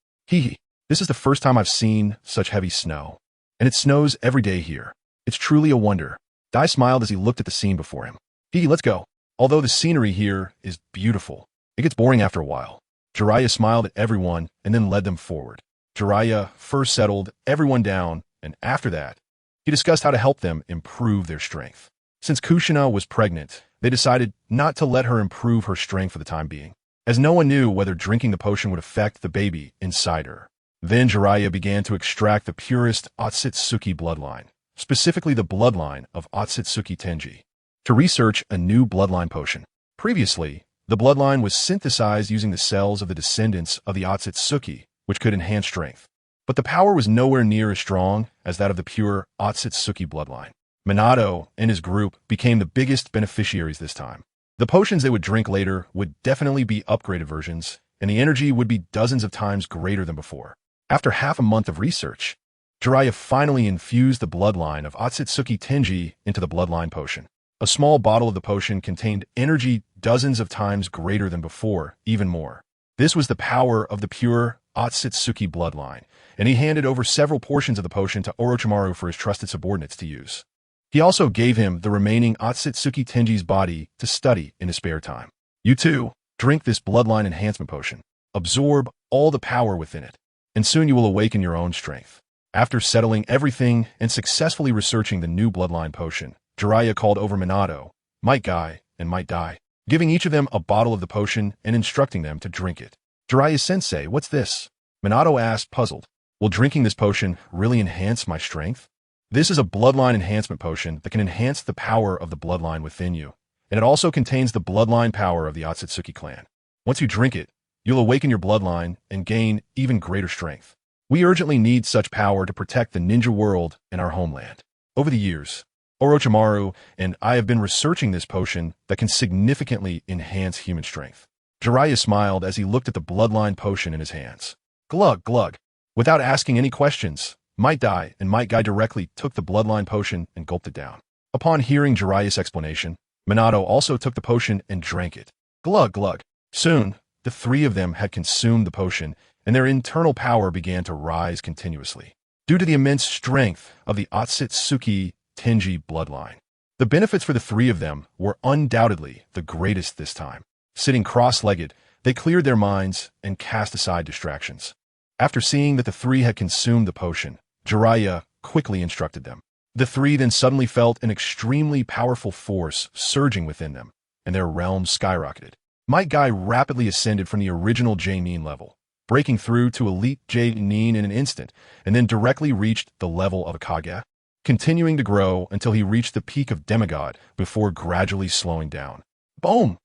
This is the first time I've seen such heavy snow, and it snows every day here. It's truly a wonder. Dai smiled as he looked at the scene before him. Let's go. Although the scenery here is beautiful, it gets boring after a while. Jiraiya smiled at everyone and then led them forward. Jiraiya first settled everyone down, and after that, he discussed how to help them improve their strength. Since Kushina was pregnant, they decided not to let her improve her strength for the time being, as no one knew whether drinking the potion would affect the baby inside her. Then Jiraiya began to extract the purest Otsutsuki bloodline, specifically the bloodline of Otsutsuki Tenji, to research a new bloodline potion. Previously, the bloodline was synthesized using the cells of the descendants of the Otsutsuki, which could enhance strength. But the power was nowhere near as strong as that of the pure Otsutsuki bloodline. Minato and his group became the biggest beneficiaries this time. The potions they would drink later would definitely be upgraded versions, and the energy would be dozens of times greater than before. After half a month of research, Jiraiya finally infused the bloodline of Otsutsuki Tenji into the bloodline potion. A small bottle of the potion contained energy dozens of times greater than before, even more. This was the power of the pure Otsutsuki bloodline, and he handed over several portions of the potion to Orochimaru for his trusted subordinates to use. He also gave him the remaining Otsutsuki Tenji's body to study in his spare time. You too, drink this bloodline enhancement potion. Absorb all the power within it, and soon you will awaken your own strength. After settling everything and successfully researching the new bloodline potion, Jiraiya called over Minato, Might Guy, and Might Die. giving each of them a bottle of the potion and instructing them to drink it. Jiraiya-sensei, what's this? Minato asked, puzzled. Will drinking this potion really enhance my strength? This is a bloodline enhancement potion that can enhance the power of the bloodline within you, and it also contains the bloodline power of the Otsutsuki clan. Once you drink it, you'll awaken your bloodline and gain even greater strength. We urgently need such power to protect the ninja world and our homeland. Over the years, Orochimaru and I have been researching this potion that can significantly enhance human strength. Jiraiya smiled as he looked at the bloodline potion in his hands. Glug, glug. Without asking any questions, Might Die and Might Guy directly took the bloodline potion and gulped it down. Upon hearing Jiraiya's explanation, Minato also took the potion and drank it. Glug, glug. Soon, the three of them had consumed the potion, and their internal power began to rise continuously, due to the immense strength of the Otsutsuki Tenji bloodline. The benefits for the three of them were undoubtedly the greatest this time. Sitting cross-legged, they cleared their minds and cast aside distractions. After seeing that the three had consumed the potion, Jiraiya quickly instructed them. The three then suddenly felt an extremely powerful force surging within them, and their realm skyrocketed. Might Guy rapidly ascended from the original J-Nin level, breaking through to elite J-Nin in an instant, and then directly reached the level of a Kage, continuing to grow until he reached the peak of demigod before gradually slowing down. Boom!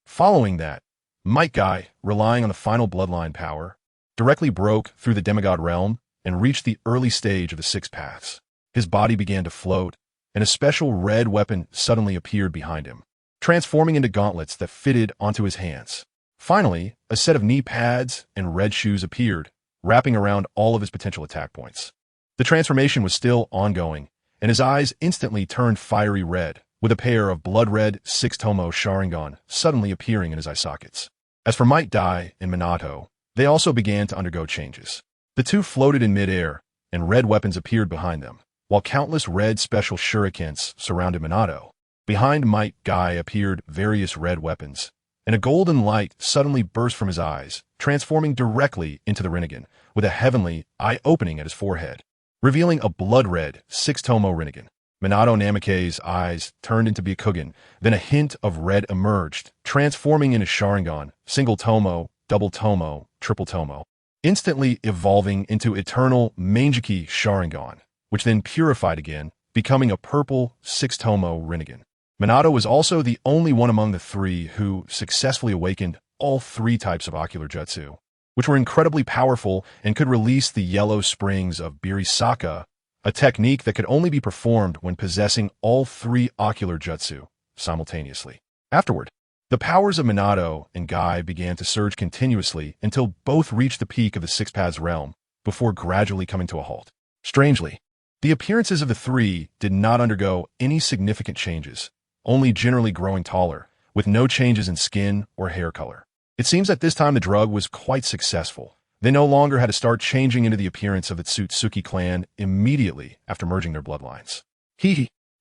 Following that, Might Guy, relying on the final bloodline power, directly broke through the demigod realm and reached the early stage of the Six Paths. His body began to float, and a special red weapon suddenly appeared behind him, transforming into gauntlets that fitted onto his hands. Finally, a set of knee pads and red shoes appeared, wrapping around all of his potential attack points. The transformation was still ongoing, and his eyes instantly turned fiery red, with a pair of blood-red six-tomo Sharingan suddenly appearing in his eye sockets. As for Might Die and Minato, they also began to undergo changes. The two floated in midair, and red weapons appeared behind them, while countless red special shurikens surrounded Minato. Behind Might Guy appeared various red weapons, and a golden light suddenly burst from his eyes, transforming directly into the Rinnegan, with a heavenly eye opening at his forehead, revealing a blood-red six-tomo Rinnegan. Minato Namake's eyes turned into Byakugan, then a hint of red emerged, transforming into Sharingan, single tomo, double tomo, triple tomo, instantly evolving into eternal Manjiki Sharingan, which then purified again, becoming a purple six-tomo Rinnegan. Minato was also the only one among the three who successfully awakened all three types of ocular jutsu, which were incredibly powerful and could release the yellow springs of Birisaka, a technique that could only be performed when possessing all three ocular jutsu simultaneously. Afterward, the powers of Minato and Guy began to surge continuously until both reached the peak of the Six Paths realm, before gradually coming to a halt. Strangely, the appearances of the three did not undergo any significant changes, only generally growing taller, with no changes in skin or hair color. It seems that this time the drug was quite successful. They no longer had to start changing into the appearance of the Otsutsuki clan immediately after merging their bloodlines.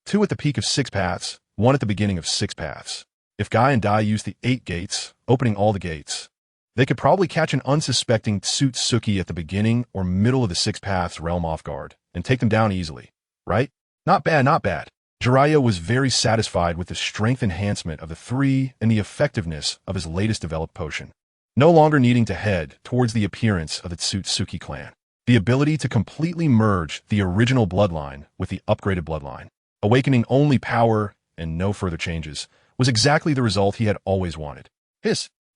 Two at the peak of Six Paths, one at the beginning of Six Paths. If Guy and Dai used the 8 gates, opening all the gates, they could probably catch an unsuspecting Otsutsuki at the beginning or middle of the Six Paths realm off guard and take them down easily, right? Not bad, not bad. Jiraiya was very satisfied with the strength enhancement of the three and the effectiveness of his latest developed potion. No longer needing to head towards the appearance of the Otsutsuki clan. The ability to completely merge the original bloodline with the upgraded bloodline, awakening only power and no further changes, was exactly the result he had always wanted.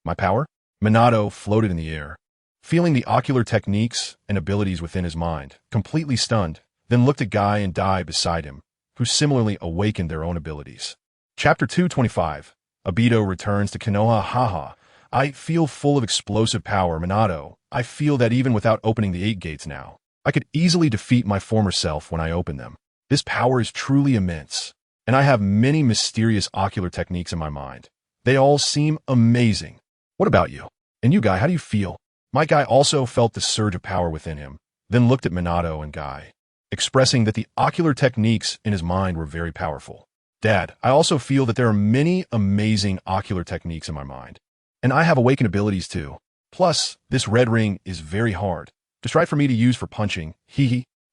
My power? Minato floated in the air, feeling the ocular techniques and abilities within his mind, completely stunned, then looked at Guy and Dai beside him, who similarly awakened their own abilities. Chapter 225. Obito returns to Konoha. Haha. I feel full of explosive power, Minato. I feel that even without opening the 8 gates now, I could easily defeat my former self when I open them. This power is truly immense, and I have many mysterious ocular techniques in my mind. They all seem amazing. What about you? And you, Guy, how do you feel? My Guy also felt the surge of power within him, then looked at Minato and Guy, expressing that the ocular techniques in his mind were very powerful. Dad, I also feel that there are many amazing ocular techniques in my mind. And I have awakened abilities too. Plus, this red ring is very hard, just right for me to use for punching.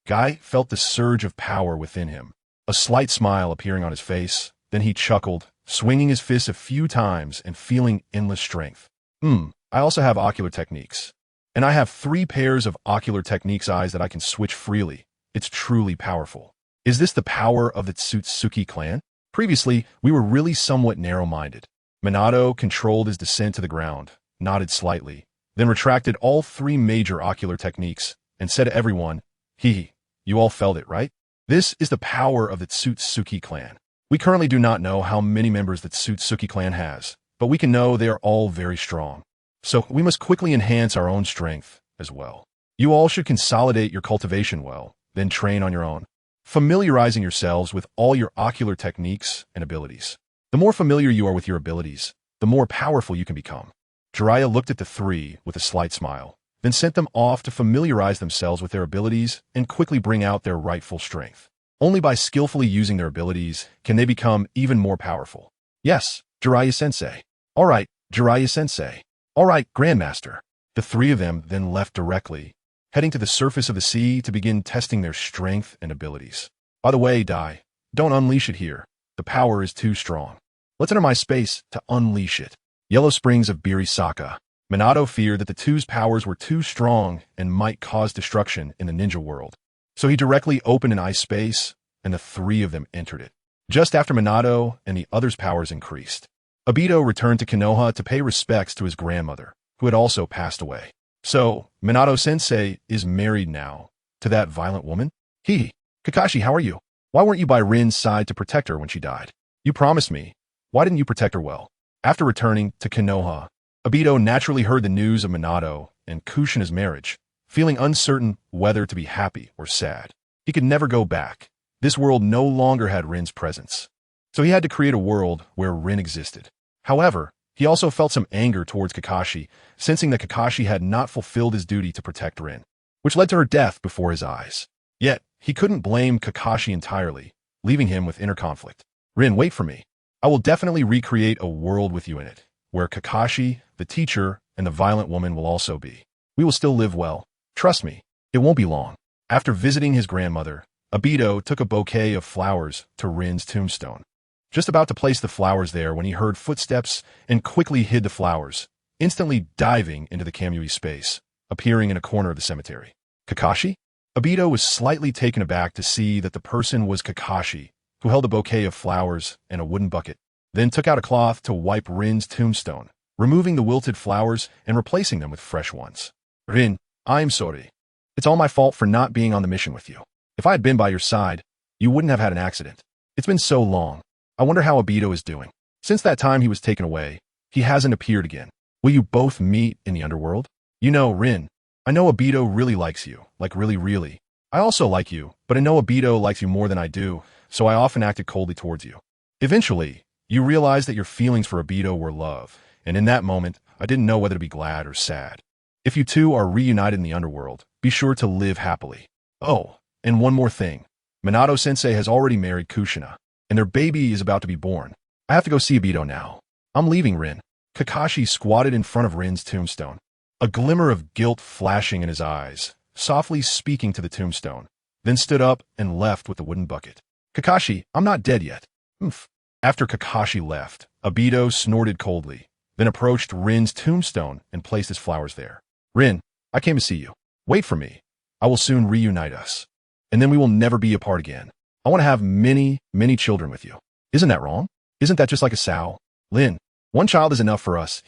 Guy felt the surge of power within him, a slight smile appearing on his face, then he chuckled, swinging his fists a few times and feeling endless strength. I also have ocular techniques. And I have 3 pairs of ocular techniques eyes that I can switch freely. It's truly powerful. Is this the power of the Tsutsuki clan? Previously, we were really somewhat narrow-minded. Minato controlled his descent to the ground, nodded slightly, then retracted all 3 major ocular techniques, and said to everyone, you all felt it, right? This is the power of the Tsutsuki clan. We currently do not know how many members the Tsutsuki clan has, but we can know they are all very strong. So we must quickly enhance our own strength as well. You all should consolidate your cultivation well, then train on your own, familiarizing yourselves with all your ocular techniques and abilities. The more familiar you are with your abilities, the more powerful you can become. Jiraiya looked at the 3 with a slight smile, then sent them off to familiarize themselves with their abilities and quickly bring out their rightful strength. Only by skillfully using their abilities can they become even more powerful. Yes, Jiraiya-sensei. All right, Jiraiya-sensei. All right, Grandmaster. The 3 of them then left directly, heading to the surface of the sea to begin testing their strength and abilities. By the way, Dai, don't unleash it here. The power is too strong. Let's enter my space to unleash it. Yellow Springs of Birisaka. Minato feared that the 2's powers were too strong and might cause destruction in the ninja world. So he directly opened an ice space, and the 3 of them entered it. Just after Minato and the others' powers increased, Obito returned to Konoha to pay respects to his grandmother, who had also passed away. So, Minato-sensei is married now to that violent woman? Kakashi, how are you? Why weren't you by Rin's side to protect her when she died? You promised me. Why didn't you protect her well? After returning to Konoha, Obito naturally heard the news of Minato and Kushina's marriage, feeling uncertain whether to be happy or sad. He could never go back. This world no longer had Rin's presence. So he had to create a world where Rin existed. However, he also felt some anger towards Kakashi, sensing that Kakashi had not fulfilled his duty to protect Rin, which led to her death before his eyes. Yet, he couldn't blame Kakashi entirely, leaving him with inner conflict. Rin, wait for me. I will definitely recreate a world with you in it, where Kakashi, the teacher, and the violent woman will also be. We will still live well. Trust me, it won't be long. After visiting his grandmother, Obito took a bouquet of flowers to Rin's tombstone. Just about to place the flowers there when he heard footsteps and quickly hid the flowers, instantly diving into the Kamui space, appearing in a corner of the cemetery. Kakashi? Obito was slightly taken aback to see that the person was Kakashi, who held a bouquet of flowers and a wooden bucket, then took out a cloth to wipe Rin's tombstone, removing the wilted flowers and replacing them with fresh ones. Rin, I'm sorry. It's all my fault for not being on the mission with you. If I had been by your side, you wouldn't have had an accident. It's been so long. I wonder how Obito is doing. Since that time he was taken away, he hasn't appeared again. Will you both meet in the underworld? You know, Rin, I know Obito really likes you, like really. I also like you, but I know Obito likes you more than I do, so I often acted coldly towards you. Eventually, you realized that your feelings for Obito were love, and in that moment, I didn't know whether to be glad or sad. If you two are reunited in the underworld, be sure to live happily. Oh, and one more thing. Minato-sensei has already married Kushina, and their baby is about to be born. I have to go see Obito now. I'm leaving, Rin. Kakashi squatted in front of Rin's tombstone, a glimmer of guilt flashing in his eyes, softly speaking to the tombstone, then stood up and left with the wooden bucket. Kakashi, I'm not dead yet. Oomph. After Kakashi left, Obito snorted coldly, then approached Rin's tombstone and placed his flowers there. Rin, I came to see you. Wait for me. I will soon reunite us. And then we will never be apart again. I want to have many children with you. Isn't that wrong? Isn't that just like a sow? Lin, one child is enough for us.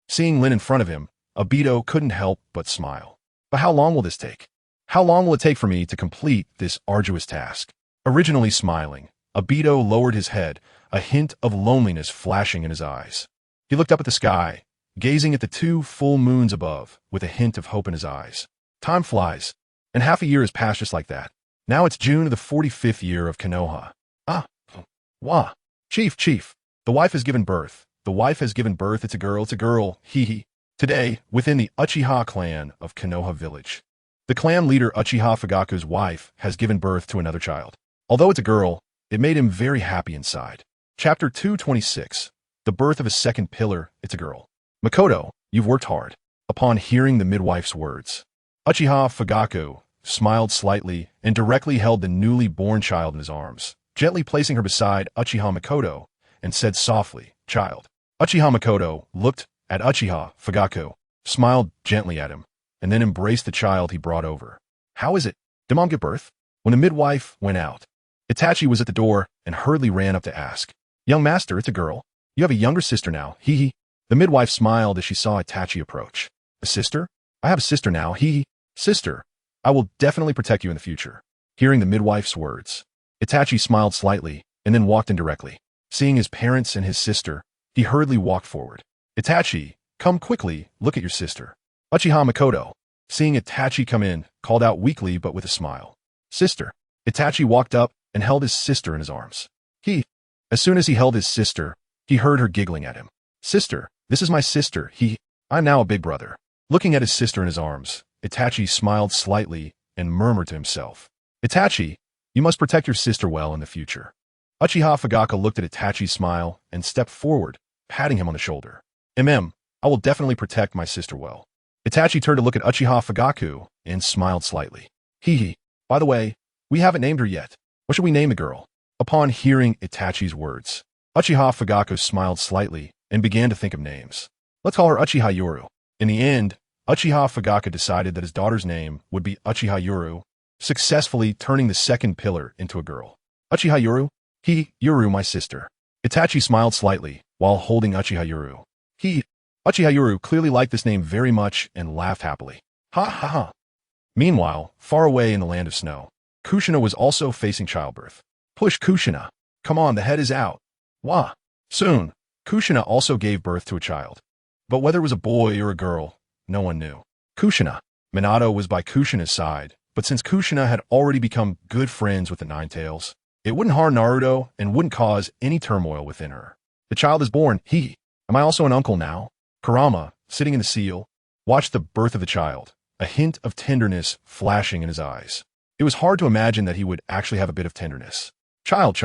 Seeing Lin in front of him, Obito couldn't help but smile. But how long will this take? How long will it take for me to complete this arduous task? Originally smiling, Obito lowered his head, a hint of loneliness flashing in his eyes. He looked up at the sky, gazing at the 2 full moons above, with a hint of hope in his eyes. Time flies, and half a year has passed just like that. Now it's June of the 45th year of Konoha. Wah. Chief, the wife has given birth. It's a girl. Today, within the Uchiha clan of Konoha village, the clan leader Uchiha Fugaku's wife has given birth to another child. Although it's a girl, it made him very happy inside. Chapter 226. The birth of a second pillar, it's a girl. Makoto, you've worked hard. Upon hearing the midwife's words, Uchiha Fugaku smiled slightly and directly held the newly born child in his arms, gently placing her beside Uchiha Makoto and said softly, "Child." Uchiha Makoto looked at Uchiha Fugaku, smiled gently at him, and then embraced the child he brought over. "How is it? Did Mom give birth?" When the midwife went out, Itachi was at the door and hurriedly ran up to ask, "Young master, it's a girl. You have a younger sister now, hee hee." The midwife smiled as she saw Itachi approach. "A sister? I have a sister now, hee hee." "Sister, I will definitely protect you in the future." Hearing the midwife's words, Itachi smiled slightly and then walked in directly. Seeing his parents and his sister, he hurriedly walked forward. "Itachi, come quickly, look at your sister." Uchiha Makoto, seeing Itachi come in, called out weakly but with a smile. "Sister." Itachi walked up and held his sister in his arms. As soon as he held his sister, he heard her giggling at him. "Sister, this is my sister, I'm now a big brother." Looking at his sister in his arms, Itachi smiled slightly and murmured to himself, "Itachi, you must protect your sister well in the future." Uchiha Fugaku looked at Itachi's smile and stepped forward, patting him on the shoulder. I will definitely protect my sister well." Itachi turned to look at Uchiha Fugaku and smiled slightly. By the way, we haven't named her yet. What should we name the girl?" Upon hearing Itachi's words, Uchiha Fugaku smiled slightly and began to think of names. "Let's call her Uchiha Yoru." In the end, Uchiha Fugaku decided that his daughter's name would be Uchiha Yoru, successfully turning the second pillar into a girl. "Uchiha Yoru? Yoru, my sister." Itachi smiled slightly while holding Uchiha Yoru. Uchiha Yoru clearly liked this name very much and laughed happily. Ha ha ha. Meanwhile, far away in the land of snow, Kushina was also facing childbirth. "Push, Kushina. Come on, the head is out." Wah. Soon, Kushina also gave birth to a child. But whether it was a boy or a girl, no one knew. Kushina. Minato was by Kushina's side, but since Kushina had already become good friends with the Nine Tails, it wouldn't harm Naruto and wouldn't cause any turmoil within her. The child is born, Am I also an uncle now? Kurama, sitting in the seal, watched the birth of the child, a hint of tenderness flashing in his eyes. It was hard to imagine that he would actually have a bit of tenderness. Child.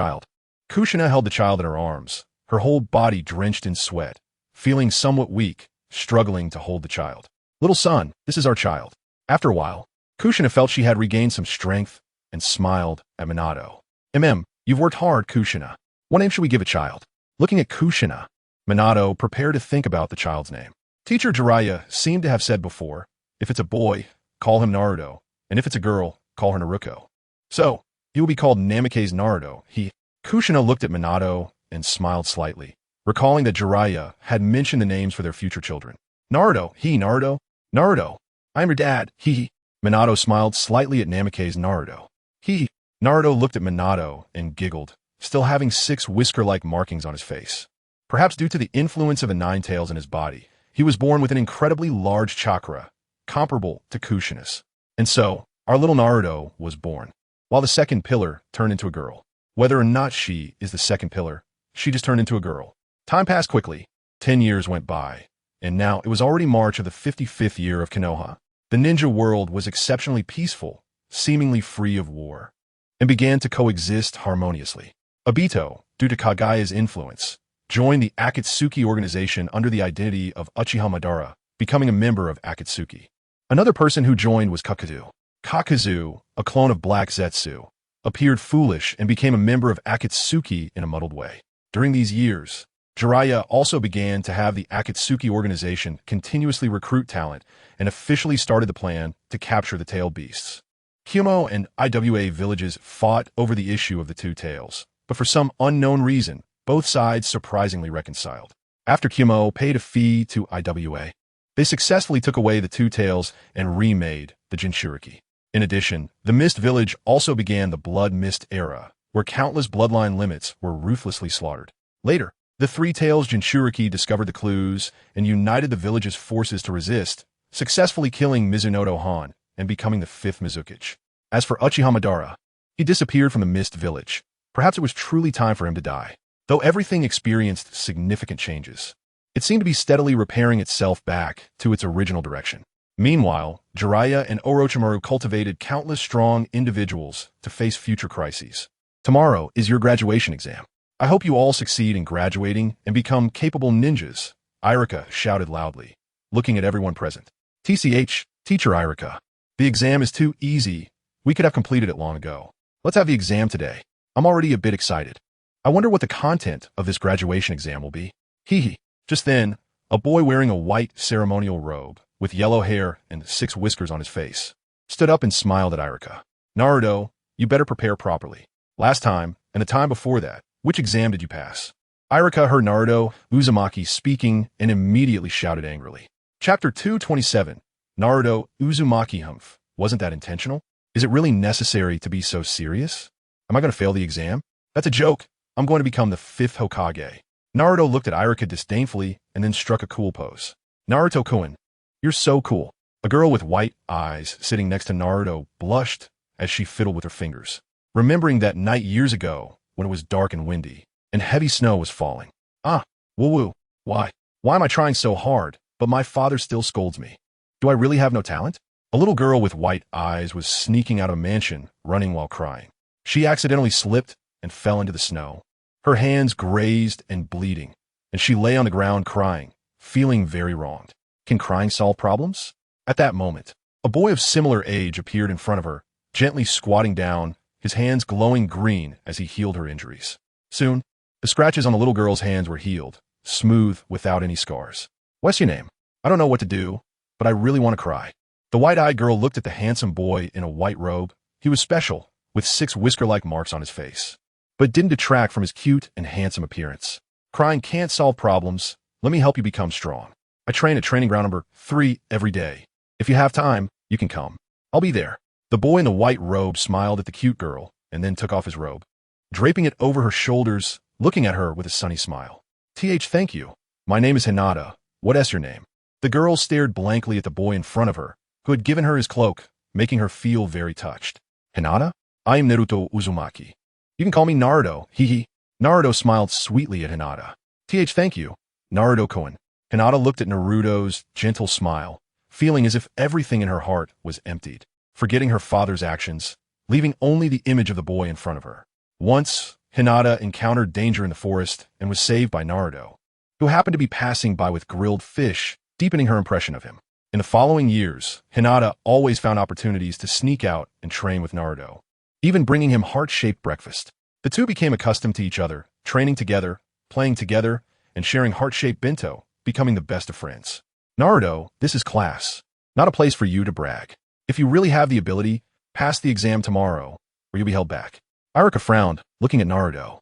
Kushina held the child in her arms, her whole body drenched in sweat, feeling somewhat weak, struggling to hold the child. "Little son, this is our child." After a while, Kushina felt she had regained some strength and smiled at Minato. You've worked hard, Kushina. What name should we give a child?" Looking at Kushina, Minato prepared to think about the child's name. Teacher Jiraiya seemed to have said before, if it's a boy, call him Naruto, and if it's a girl, call her Naruko. So, he will be called Namikaze Naruto. Kushina looked at Minato and smiled slightly, recalling that Jiraiya had mentioned the names for their future children. Naruto, Naruto, I'm your dad, Minato smiled slightly at Namikaze Naruto. Naruto looked at Minato and giggled, still having 6 whisker-like markings on his face. Perhaps due to the influence of the Nine Tails in his body, he was born with an incredibly large chakra, comparable to Kushina's. And so, our little Naruto was born, while the second pillar turned into a girl. Whether or not she is the second pillar, she just turned into a girl. Time passed quickly. 10 years went by, and now it was already March of the 55th year of Konoha. The ninja world was exceptionally peaceful, seemingly free of war, and began to coexist harmoniously. Obito, due to Kagaya's influence, joined the Akatsuki organization under the identity of Uchiha Madara, becoming a member of Akatsuki. Another person who joined was Kakazu. Kakazu, a clone of Black Zetsu, appeared foolish and became a member of Akatsuki in a muddled way. During these years, Jiraiya also began to have the Akatsuki organization continuously recruit talent and officially started the plan to capture the tailed beasts. Kyumo and IWA villages fought over the issue of the two tails, but for some unknown reason, both sides surprisingly reconciled. After Kyumo paid a fee to IWA, they successfully took away the two tails and remade the Jinchuriki. In addition, the Mist Village also began the Blood Mist era, where countless bloodline limits were ruthlessly slaughtered. Later, the Three Tails Jinchuriki discovered the clues and united the village's forces to resist, successfully killing Mizunoto Han and becoming the 5th Mizukage. As for Uchiha Madara, he disappeared from the Mist Village. Perhaps it was truly time for him to die. Though everything experienced significant changes, it seemed to be steadily repairing itself back to its original direction. Meanwhile, Jiraiya and Orochimaru cultivated countless strong individuals to face future crises. Tomorrow is your graduation exam. I hope you all succeed in graduating and become capable ninjas, Irika shouted loudly, looking at everyone present. TCH, Teacher Irika. The exam is too easy. We could have completed it long ago. Let's have the exam today. I'm already a bit excited. I wonder what the content of this graduation exam will be. Hee hee. Just then, a boy wearing a white ceremonial robe, with yellow hair and 6 whiskers on his face, stood up and smiled at Irika. Naruto, you better prepare properly. Last time, and the time before that, which exam did you pass? Irika heard Naruto Uzumaki speaking and immediately shouted angrily. Chapter 227. Naruto Uzumaki Humph. Wasn't that intentional? Is it really necessary to be so serious? Am I going to fail the exam? That's a joke. I'm going to become the 5th Hokage. Naruto looked at Irika disdainfully and then struck a cool pose. Naruto-kun, you're so cool. A girl with white eyes sitting next to Naruto blushed as she fiddled with her fingers, remembering that night years ago when it was dark and windy and heavy snow was falling. Woo-woo. Why am I trying so hard, but my father still scolds me? Do I really have no talent? A little girl with white eyes was sneaking out of a mansion, running while crying. She accidentally slipped and fell into the snow. Her hands grazed and bleeding, and she lay on the ground crying, feeling very wronged. Can crying solve problems? At that moment, a boy of similar age appeared in front of her, gently squatting down, his hands glowing green as he healed her injuries. Soon, the scratches on the little girl's hands were healed, smooth without any scars. What's your name? I don't know what to do, but I really want to cry. The white-eyed girl looked at the handsome boy in a white robe. He was special, with 6 whisker-like marks on his face, but didn't detract from his cute and handsome appearance. Crying can't solve problems. Let me help you become strong. I train at training ground number 3 every day. If you have time, you can come. I'll be there. The boy in the white robe smiled at the cute girl and then took off his robe, draping it over her shoulders, looking at her with a sunny smile. Thank you. My name is Hinata. What is your name? The girl stared blankly at the boy in front of her, who had given her his cloak, making her feel very touched. Hinata? I am Naruto Uzumaki. You can call me Naruto, hee hee. Naruto smiled sweetly at Hinata. Thank you. Naruto-kun. Hinata looked at Naruto's gentle smile, feeling as if everything in her heart was emptied, forgetting her father's actions, leaving only the image of the boy in front of her. Once, Hinata encountered danger in the forest and was saved by Naruto, who happened to be passing by with grilled fish, deepening her impression of him. In the following years, Hinata always found opportunities to sneak out and train with Naruto, even bringing him heart-shaped breakfast. The two became accustomed to each other, training together, playing together, and sharing heart-shaped bento, becoming the best of friends. Naruto, this is class, not a place for you to brag. If you really have the ability, pass the exam tomorrow, or you'll be held back. Irika frowned, looking at Naruto.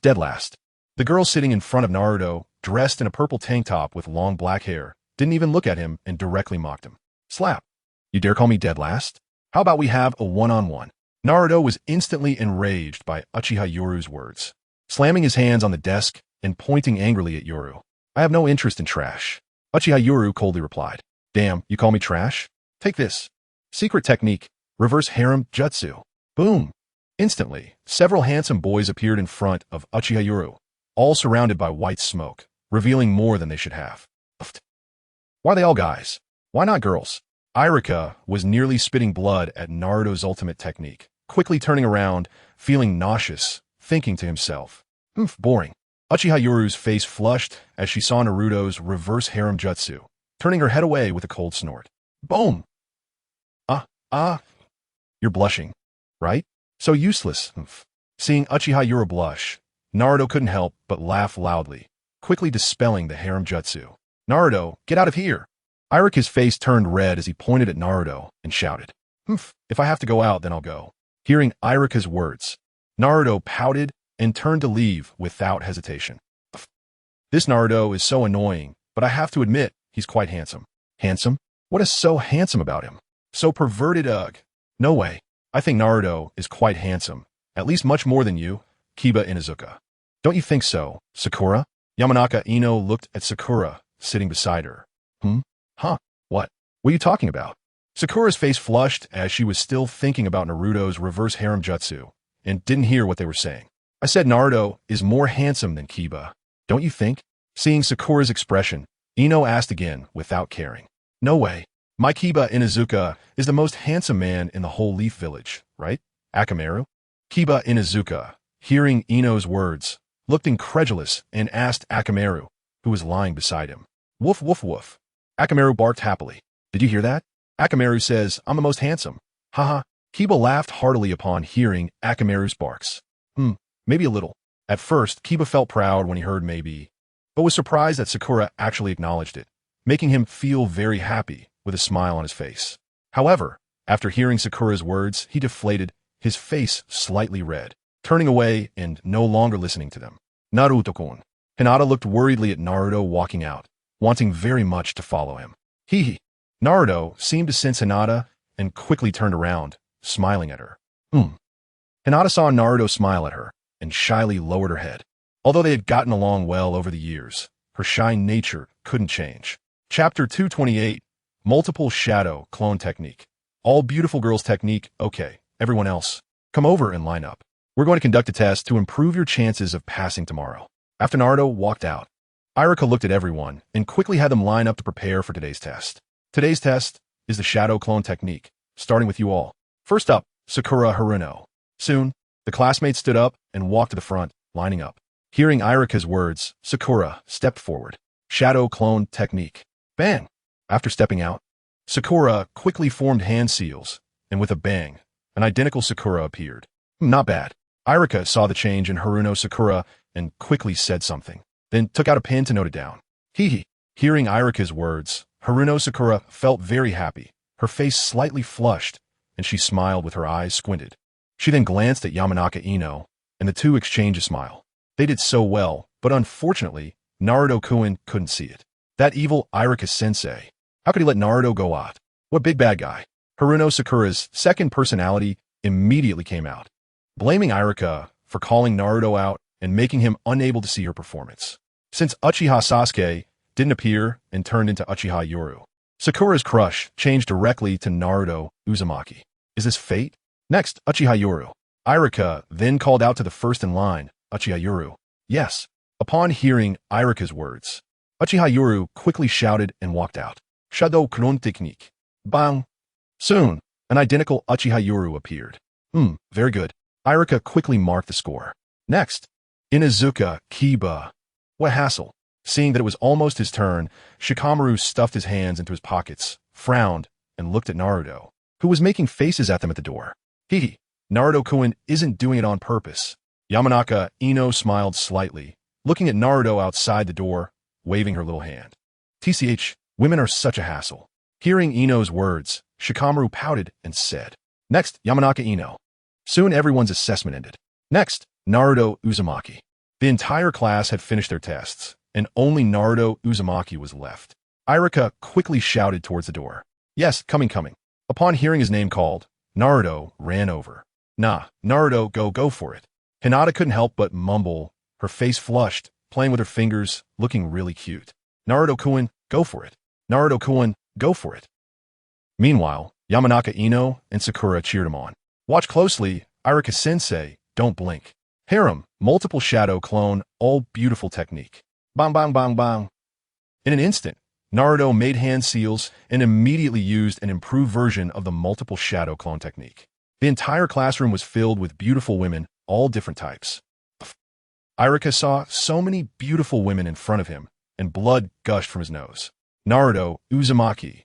Dead last. The girl sitting in front of Naruto, dressed in a purple tank top with long black hair, didn't even look at him and directly mocked him. Slap. You dare call me dead last? How about we have a one-on-one? Naruto was instantly enraged by Uchiha Yoru's words, slamming his hands on the desk and pointing angrily at Yoru. I have no interest in trash. Uchiha Yoru coldly replied. Damn, you call me trash? Take this. Secret technique, reverse harem jutsu. Boom. Instantly, several handsome boys appeared in front of Uchiha Yoru, all surrounded by white smoke, revealing more than they should have. Why are they all guys? Why not girls? Irika was nearly spitting blood at Naruto's ultimate technique, quickly turning around, feeling nauseous, thinking to himself. Boring. Uchiha Yoru's face flushed as she saw Naruto's reverse harem jutsu, turning her head away with a cold snort. Boom! You're blushing, right? So useless. Seeing Uchiha Yoru blush, Naruto couldn't help but laugh loudly, quickly dispelling the harem jutsu. Naruto, get out of here! Irika's face turned red as he pointed at Naruto and shouted. If I have to go out, then I'll go. Hearing Irika's words, Naruto pouted and turned to leave without hesitation. This Naruto is so annoying, but I have to admit, he's quite handsome. Handsome? What is so handsome about him? So perverted, ugh. No way. I think Naruto is quite handsome, at least much more than you, Kiba Inuzuka. Don't you think so, Sakura? Yamanaka Ino looked at Sakura, sitting beside her. What? What are you talking about? Sakura's face flushed as she was still thinking about Naruto's reverse harem jutsu, and didn't hear what they were saying. I said Naruto is more handsome than Kiba. Don't you think? Seeing Sakura's expression, Ino asked again without caring. No way. My Kiba Inuzuka is the most handsome man in the whole Leaf Village, right? Akamaru? Kiba Inuzuka, hearing Ino's words, looked incredulous and asked Akamaru, who was lying beside him. Woof, woof, woof. Akamaru barked happily. Did you hear that? Akamaru says, I'm the most handsome. Haha. Kiba laughed heartily upon hearing Akamaru's barks. Maybe a little. At first, Kiba felt proud when he heard maybe, but was surprised that Sakura actually acknowledged it, making him feel very happy with a smile on his face. However, after hearing Sakura's words, he deflated, his face slightly red, turning away and no longer listening to them. Naruto-kun. Hinata looked worriedly at Naruto walking out, wanting very much to follow him. Hee. Naruto seemed to sense Hinata and quickly turned around, smiling at her. Hinata saw Naruto smile at her and shyly lowered her head. Although they had gotten along well over the years, her shy nature couldn't change. Chapter 228, Multiple Shadow Clone Technique. All beautiful girls technique. Okay, everyone else, come over and line up. We're going to conduct a test to improve your chances of passing tomorrow. After Naruto walked out, Irika looked at everyone and quickly had them line up to prepare for today's test. Today's test is the Shadow Clone Technique, starting with you all. First up, Sakura Haruno. Soon, the classmates stood up and walked to the front, lining up. Hearing Irika's words, Sakura stepped forward. Shadow Clone Technique. Bang! After stepping out, Sakura quickly formed hand seals, and with a bang, an identical Sakura appeared. Not bad. Irika saw the change in Haruno Sakura and quickly said something, then took out a pen to note it down. Hee. Hearing Irika's words, Haruno Sakura felt very happy. Her face slightly flushed, and she smiled with her eyes squinted. She then glanced at Yamanaka Ino, and the two exchanged a smile. They did so well, but unfortunately, Naruto-kun couldn't see it. That evil Irika-sensei. How could he let Naruto go out? What big bad guy? Haruno Sakura's second personality immediately came out, blaming Irika for calling Naruto out and making him unable to see her performance. Since Uchiha Sasuke didn't appear and turned into Uchiha Yoru, Sakura's crush changed directly to Naruto Uzumaki. Is this fate? Next, Uchiha Yoru. Irika then called out to the first in line, Uchiha Yoru. Yes. Upon hearing Irika's words, Uchiha Yoru quickly shouted and walked out. Shadow Clone Technique. Bang! Soon, an identical Uchiha Yoru appeared. Very good. Irika quickly marked the score. Next, Inuzuka Kiba. What hassle. Seeing that it was almost his turn, Shikamaru stuffed his hands into his pockets, frowned, and looked at Naruto, who was making faces at them at the door. Hee. Naruto-kun isn't doing it on purpose. Yamanaka Ino smiled slightly, looking at Naruto outside the door, waving her little hand. TCH, women are such a hassle. Hearing Ino's words, Shikamaru pouted and said, Next, Yamanaka Ino. Soon everyone's assessment ended. Next, Naruto Uzumaki. The entire class had finished their tests, and only Naruto Uzumaki was left. Irika quickly shouted towards the door. Yes, coming. Upon hearing his name called, Naruto ran over. Nah, Naruto, go for it. Hinata couldn't help but mumble, her face flushed, playing with her fingers, looking really cute. Naruto-kun, go for it. Naruto-kun, go for it. Meanwhile, Yamanaka Ino and Sakura cheered him on. Watch closely, Irika-sensei, don't blink. Harem, multiple shadow clone, all beautiful technique. Bang. In an instant, Naruto made hand seals and immediately used an improved version of the multiple shadow clone technique. The entire classroom was filled with beautiful women, all different types. Irika saw so many beautiful women in front of him, and blood gushed from his nose. Naruto Uzumaki.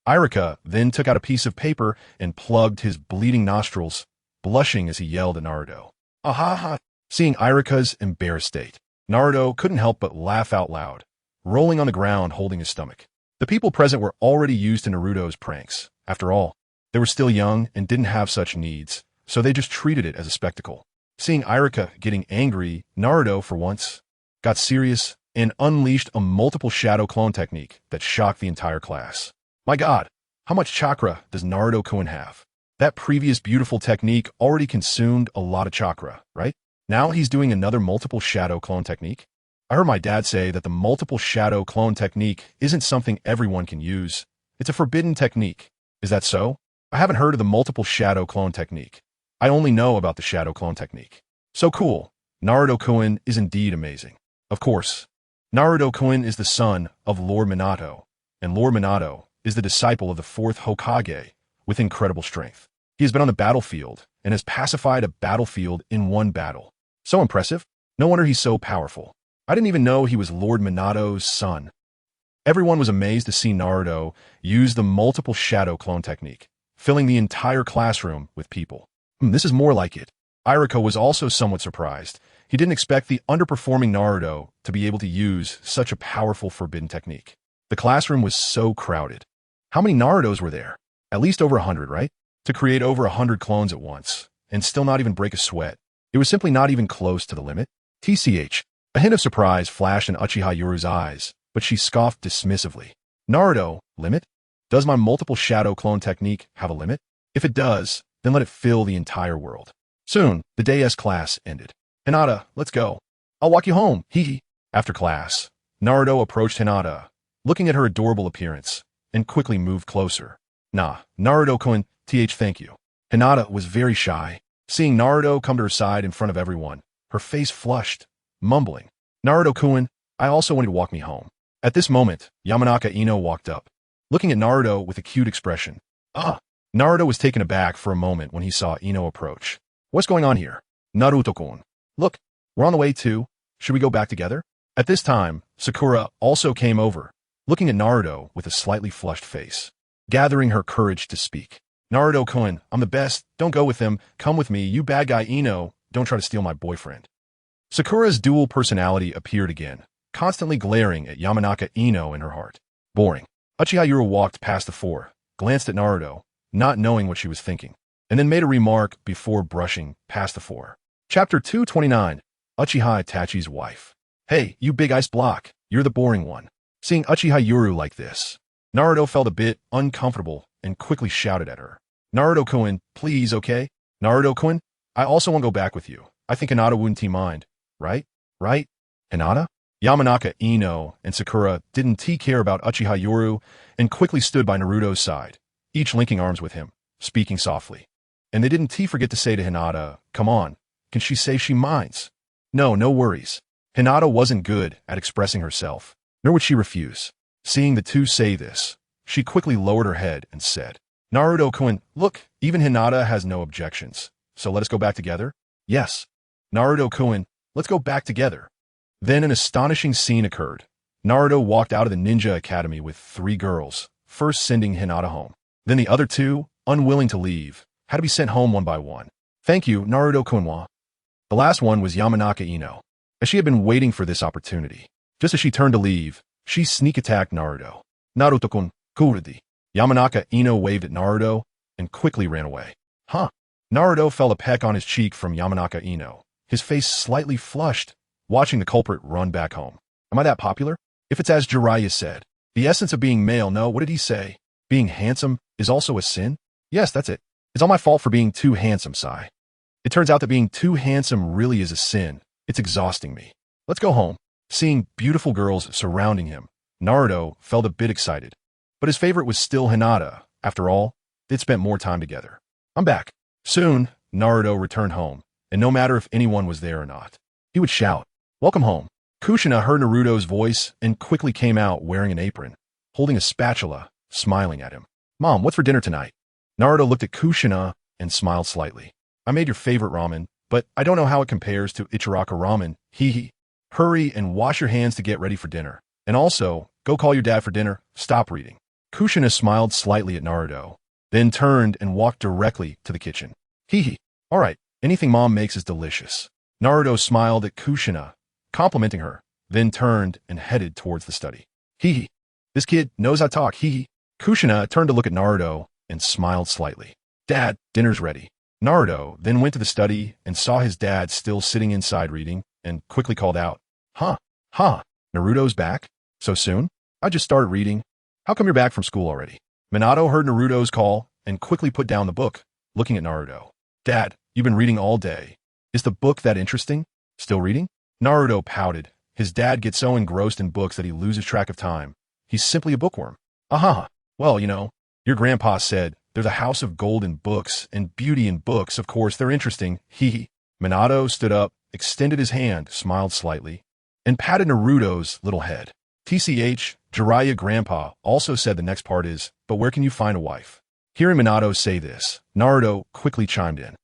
Irika then took out a piece of paper and plugged his bleeding nostrils, blushing as he yelled at Naruto. Ahaha! Seeing Irika's embarrassed state, Naruto couldn't help but laugh out loud, rolling on the ground holding his stomach. The people present were already used to Naruto's pranks. After all, they were still young and didn't have such needs, so they just treated it as a spectacle. Seeing Irika getting angry, Naruto, for once, got serious and unleashed a multiple shadow clone technique that shocked the entire class. My god, how much chakra does Naruto-kun have? That previous beautiful technique already consumed a lot of chakra, right? Now he's doing another multiple shadow clone technique? I heard my dad say that the multiple shadow clone technique isn't something everyone can use. It's a forbidden technique. Is that so? I haven't heard of the multiple shadow clone technique. I only know about the shadow clone technique. So cool. Naruto-kun is indeed amazing. Of course, Naruto-kun is the son of Lord Minato, and Lord Minato is the disciple of the fourth Hokage with incredible strength. He has been on the battlefield and has pacified a battlefield in one battle. So impressive. No wonder he's so powerful. I didn't even know he was Lord Minato's son. Everyone was amazed to see Naruto use the multiple shadow clone technique, filling the entire classroom with people. This is more like it. Irika was also somewhat surprised, He didn't expect the underperforming Naruto to be able to use such a powerful forbidden technique. The classroom was so crowded. How many Narutos were there? At least over 100, right? To create over 100 clones at once, and still not even break a sweat. It was simply not even close to the limit. TCH. A hint of surprise flashed in Uchiha Yoru's eyes, but she scoffed dismissively. Naruto, limit? Does my multiple shadow clone technique have a limit? If it does, then let it fill the entire world. Soon, the day S class ended. Hinata, let's go. I'll walk you home, hee. After class, Naruto approached Hinata, looking at her adorable appearance, and quickly moved closer. Nah, Naruto-kun, thank you. Hinata was very shy. Seeing Naruto come to her side in front of everyone, her face flushed, mumbling. Naruto-kun, I also wanted to walk me home. At this moment, Yamanaka Ino walked up, looking at Naruto with a cute expression. Naruto was taken aback for a moment when he saw Ino approach. What's going on here? Naruto-kun. Look, we're on the way too. Should we go back together? At this time, Sakura also came over, looking at Naruto with a slightly flushed face, gathering her courage to speak. Naruto-kun, I'm the best. Don't go with him. Come with me. You bad guy Ino. Don't try to steal my boyfriend. Sakura's dual personality appeared again, constantly glaring at Yamanaka Ino in her heart. Boring. Uchiha Yoru walked past the four, glanced at Naruto, not knowing what she was thinking, and then made a remark before brushing past the four. Chapter 229, Uchiha Itachi's Wife. Hey, you big ice block, you're the boring one. Seeing Uchiha Yoru like this, Naruto felt a bit uncomfortable and quickly shouted at her. Naruto-kun, please, okay? Naruto-kun, I also want to go back with you. I think Hinata wouldn't mind, right? Right? Hinata? Yamanaka Ino and Sakura didn't care about Uchiha Yoru and quickly stood by Naruto's side, each linking arms with him, speaking softly. And they didn't forget to say to Hinata, come on, can she say she minds? No worries. Hinata wasn't good at expressing herself, nor would she refuse. Seeing the two say this, she quickly lowered her head and said, Naruto-kun, look, even Hinata has no objections, so let us go back together? Yes. Naruto-kun, let's go back together. Then an astonishing scene occurred. Naruto walked out of the ninja academy with 3 girls, first sending Hinata home. Then the other 2, unwilling to leave, had to be sent home one by one. Thank you, Naruto-kun. The last one was Yamanaka Ino, as she had been waiting for this opportunity. Just as she turned to leave, she sneak-attacked Naruto. Naruto-kun, kuridi. Yamanaka Ino waved at Naruto and quickly ran away. Naruto felt a peck on his cheek from Yamanaka Ino, his face slightly flushed, watching the culprit run back home. Am I that popular? If it's as Jiraiya said, the essence of being male, no, what did he say? Being handsome is also a sin? Yes, that's it. It's all my fault for being too handsome, Sai. It turns out that being too handsome really is a sin. It's exhausting me. Let's go home. Seeing beautiful girls surrounding him, Naruto felt a bit excited. But his favorite was still Hinata. After all, they'd spent more time together. I'm back. Soon, Naruto returned home, and no matter if anyone was there or not, he would shout, welcome home. Kushina heard Naruto's voice and quickly came out wearing an apron, holding a spatula, smiling at him. Mom, what's for dinner tonight? Naruto looked at Kushina and smiled slightly. I made your favorite ramen, but I don't know how it compares to Ichiraka ramen, hee. Hurry and wash your hands to get ready for dinner. And also, go call your dad for dinner. Stop reading. Kushina smiled slightly at Naruto, then turned and walked directly to the kitchen. Hee. All right, anything mom makes is delicious. Naruto smiled at Kushina, complimenting her, then turned and headed towards the study. Hee. This kid knows how to talk, hee. Kushina turned to look at Naruto and smiled slightly. Dad, dinner's ready. Naruto then went to the study and saw his dad still sitting inside reading and quickly called out, Naruto's back? So soon? I just started reading. How come you're back from school already? Minato heard Naruto's call and quickly put down the book, looking at Naruto. Dad, you've been reading all day. Is the book that interesting? Still reading? Naruto pouted. His dad gets so engrossed in books that he loses track of time. He's simply a bookworm. Well, your grandpa said, there's a house of gold in books and beauty in books. Of course, they're interesting. Hee. Minato stood up, extended his hand, smiled slightly, and patted Naruto's little head. TCH, Jiraiya grandpa also said the next part is, but where can you find a wife? Hearing Minato say this, Naruto quickly chimed in.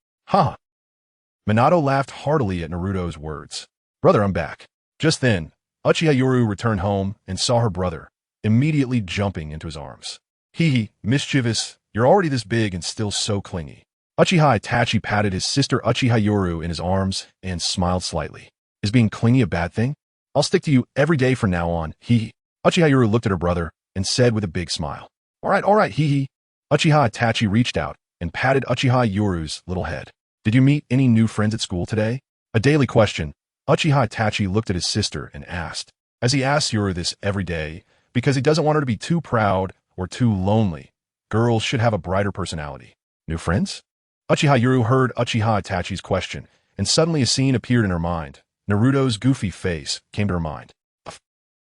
Minato laughed heartily at Naruto's words. Brother, I'm back. Just then, Uchiha Yoru returned home and saw her brother, immediately jumping into his arms. Hee, mischievous, you're already this big and still so clingy. Uchiha Itachi patted his sister Uchiha Yoru in his arms and smiled slightly. Is being clingy a bad thing? I'll stick to you every day from now on, hee. Uchiha Yoru looked at her brother and said with a big smile. All right, hee hee. Uchiha Itachi reached out and patted Uchiha Yoru's little head. Did you meet any new friends at school today? A daily question. Uchiha Itachi looked at his sister and asked, as he asks Yoru this every day, because he doesn't want her to be too proud or too lonely. Girls should have a brighter personality. New friends? Uchiha Yoru heard Uchiha Itachi's question, and suddenly a scene appeared in her mind. Naruto's goofy face came to her mind.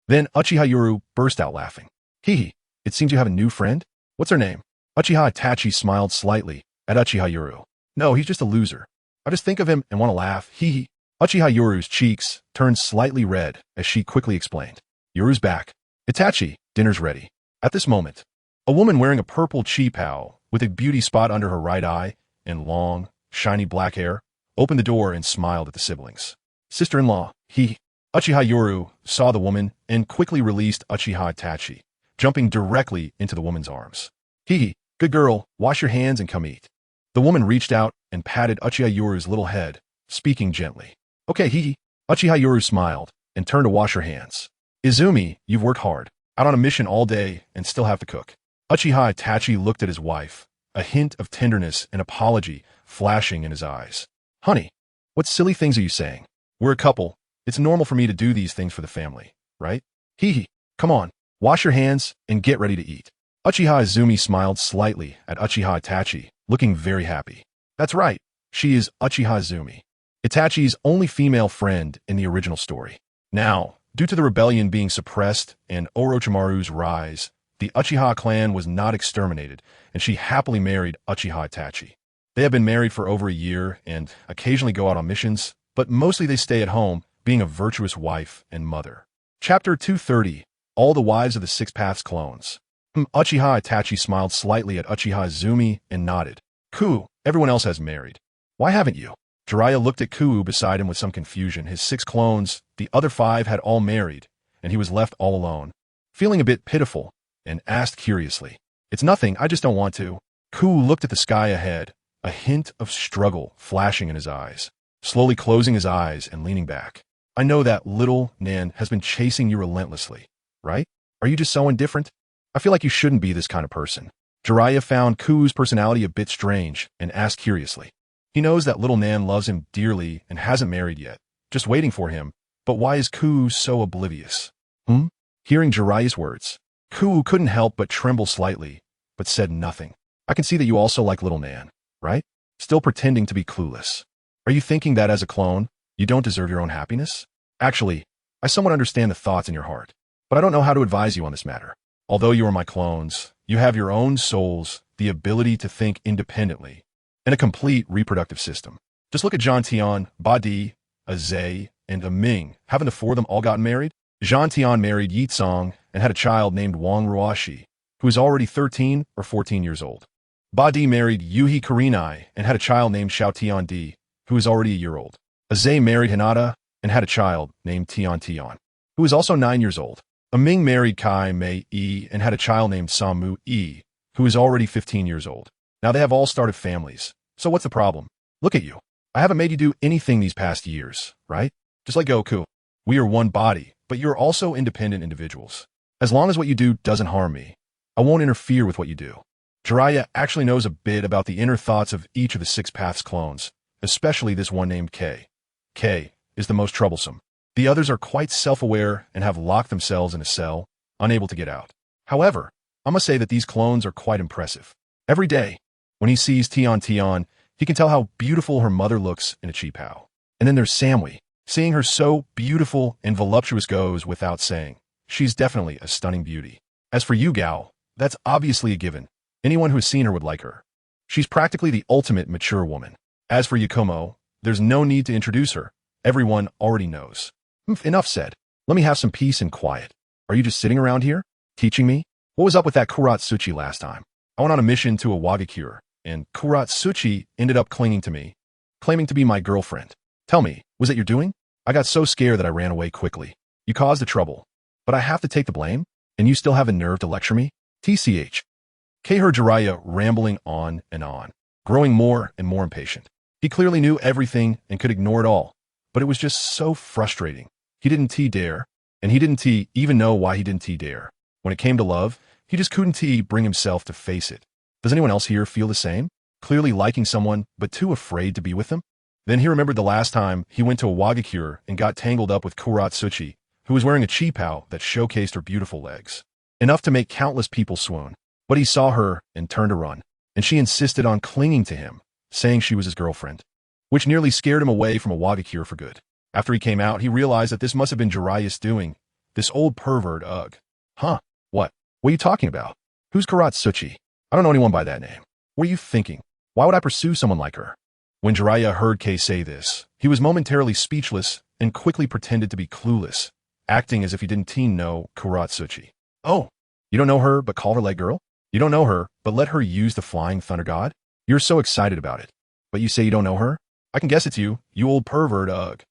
Then Uchiha Yoru burst out laughing. Hee, it seems you have a new friend? What's her name? Uchiha Itachi smiled slightly at Uchiha Yoru. No, he's just a loser. I just think of him and want to laugh, hee. Uchiha Yoru's cheeks turned slightly red as she quickly explained. Yoru's back. Itachi, dinner's ready. At this moment, a woman wearing a purple chi-pao with a beauty spot under her right eye and long, shiny black hair opened the door and smiled at the siblings. Sister-in-law, he. Uchiha Yoru saw the woman and quickly released Uchiha Itachi, jumping directly into the woman's arms. Hee, good girl, wash your hands and come eat. The woman reached out and patted Uchiha Yoru's little head, speaking gently. Okay, hee. Uchiha Yoru smiled and turned to wash her hands. Izumi, you've worked hard, out on a mission all day and still have to cook. Uchiha Itachi looked at his wife, a hint of tenderness and apology flashing in his eyes. Honey, what silly things are you saying? We're a couple. It's normal for me to do these things for the family, right? Hee, come on, wash your hands and get ready to eat. Uchiha Izumi smiled slightly at Uchiha Itachi, looking very happy. That's right, she is Uchiha Izumi, Itachi's only female friend in the original story. Now, due to the rebellion being suppressed and Orochimaru's rise, the Uchiha clan was not exterminated, and she happily married Uchiha Itachi. They have been married for over a year and occasionally go out on missions, but mostly they stay at home, being a virtuous wife and mother. Chapter 230, All the Wives of the Six Paths Clones. Uchiha Itachi smiled slightly at Uchiha Izumi and nodded. Ku, everyone else has married. Why haven't you? Jiraiya looked at Ku beside him with some confusion. His 6 clones, the other 5 had all married, and he was left all alone. Feeling a bit pitiful, and asked curiously. It's nothing, I just don't want to. Ku looked at the sky ahead, a hint of struggle flashing in his eyes, slowly closing his eyes and leaning back. I know that little Nan has been chasing you relentlessly, right? Are you just so indifferent? I feel like you shouldn't be this kind of person. Jiraiya found Ku's personality a bit strange and asked curiously. He knows that little Nan loves him dearly and hasn't married yet, just waiting for him, but why is Ku so oblivious? Hearing Jiraiya's words, Ku couldn't help but tremble slightly, but said nothing. I can see that you also like little Nan, right? Still pretending to be clueless. Are you thinking that as a clone, you don't deserve your own happiness? Actually, I somewhat understand the thoughts in your heart, but I don't know how to advise you on this matter. Although you are my clones, you have your own souls, the ability to think independently, and a complete reproductive system. Just look at Zhang Tian, Ba Di, a Zhe, and a Ming. Haven't the 4 of them all gotten married? Zhang Tian married Yi Tsong and had a child named Wang Ruoxi, who is already 13 or 14 years old. Ba Di married Yuhi Kurenai and had a child named Xiao Tian Di, who is already a year old. A Zhe married Hinata and had a child named Tian Tian, who is also 9 years old. A Ming married Kai Mei Yi and had a child named Samu Yi, who is already 15 years old. Now they have all started families. So what's the problem? Look at you. I haven't made you do anything these past years, right? Just like Goku. We are one body, but you're also independent individuals. As long as what you do doesn't harm me, I won't interfere with what you do. Jiraiya actually knows a bit about the inner thoughts of each of the 6 Paths clones, especially this one named K. K is the most troublesome. The others are quite self-aware and have locked themselves in a cell, unable to get out. However, I must say that these clones are quite impressive. Every day, when he sees Tian Tian, he can tell how beautiful her mother looks in a chi-pao. And then there's Samui. Seeing her so beautiful and voluptuous goes without saying. She's definitely a stunning beauty. As for Yu Gao, that's obviously a given. Anyone who has seen her would like her. She's practically the ultimate mature woman. As for Yakumo, there's no need to introduce her. Everyone already knows. Enough said. Let me have some peace and quiet. Are you just sitting around here? Teaching me? What was up with that Kuratsuchi last time? I went on a mission to a Wagakure, and Kuratsuchi ended up clinging to me, claiming to be my girlfriend. Tell me, was it your doing? I got so scared that I ran away quickly. You caused the trouble, but I have to take the blame? And you still have the nerve to lecture me? TCH. K heard Jiraiya rambling on and on. growing more and more impatient. He clearly knew everything and could ignore it all, but it was just so frustrating. He didn't dare, and he didn't even know why he didn't dare. When it came to love, he just couldn't bring himself to face it. Does anyone else here feel the same? Clearly liking someone, but too afraid to be with them? Then he remembered the last time he went to a Wagakure and got tangled up with Kuratsuchi, who was wearing a chipao that showcased her beautiful legs. Enough to make countless people swoon. But he saw her and turned to run, and she insisted on clinging to him, saying she was his girlfriend, which nearly scared him away from a Wagakure for good. After he came out, he realized that this must have been Jiraiya's doing. This old pervert, ugh. Huh? What? What are you talking about? Who's Kuratsuchi? I don't know anyone by that name. What are you thinking? Why would I pursue someone like her? When Jiraiya heard Kei say this, he was momentarily speechless and quickly pretended to be clueless, acting as if he didn't know Kuratsuchi. Oh, you don't know her but call her leg girl? You don't know her but let her use the flying thunder god? You're so excited about it. But you say you don't know her? I can guess it's you old pervert, ugh.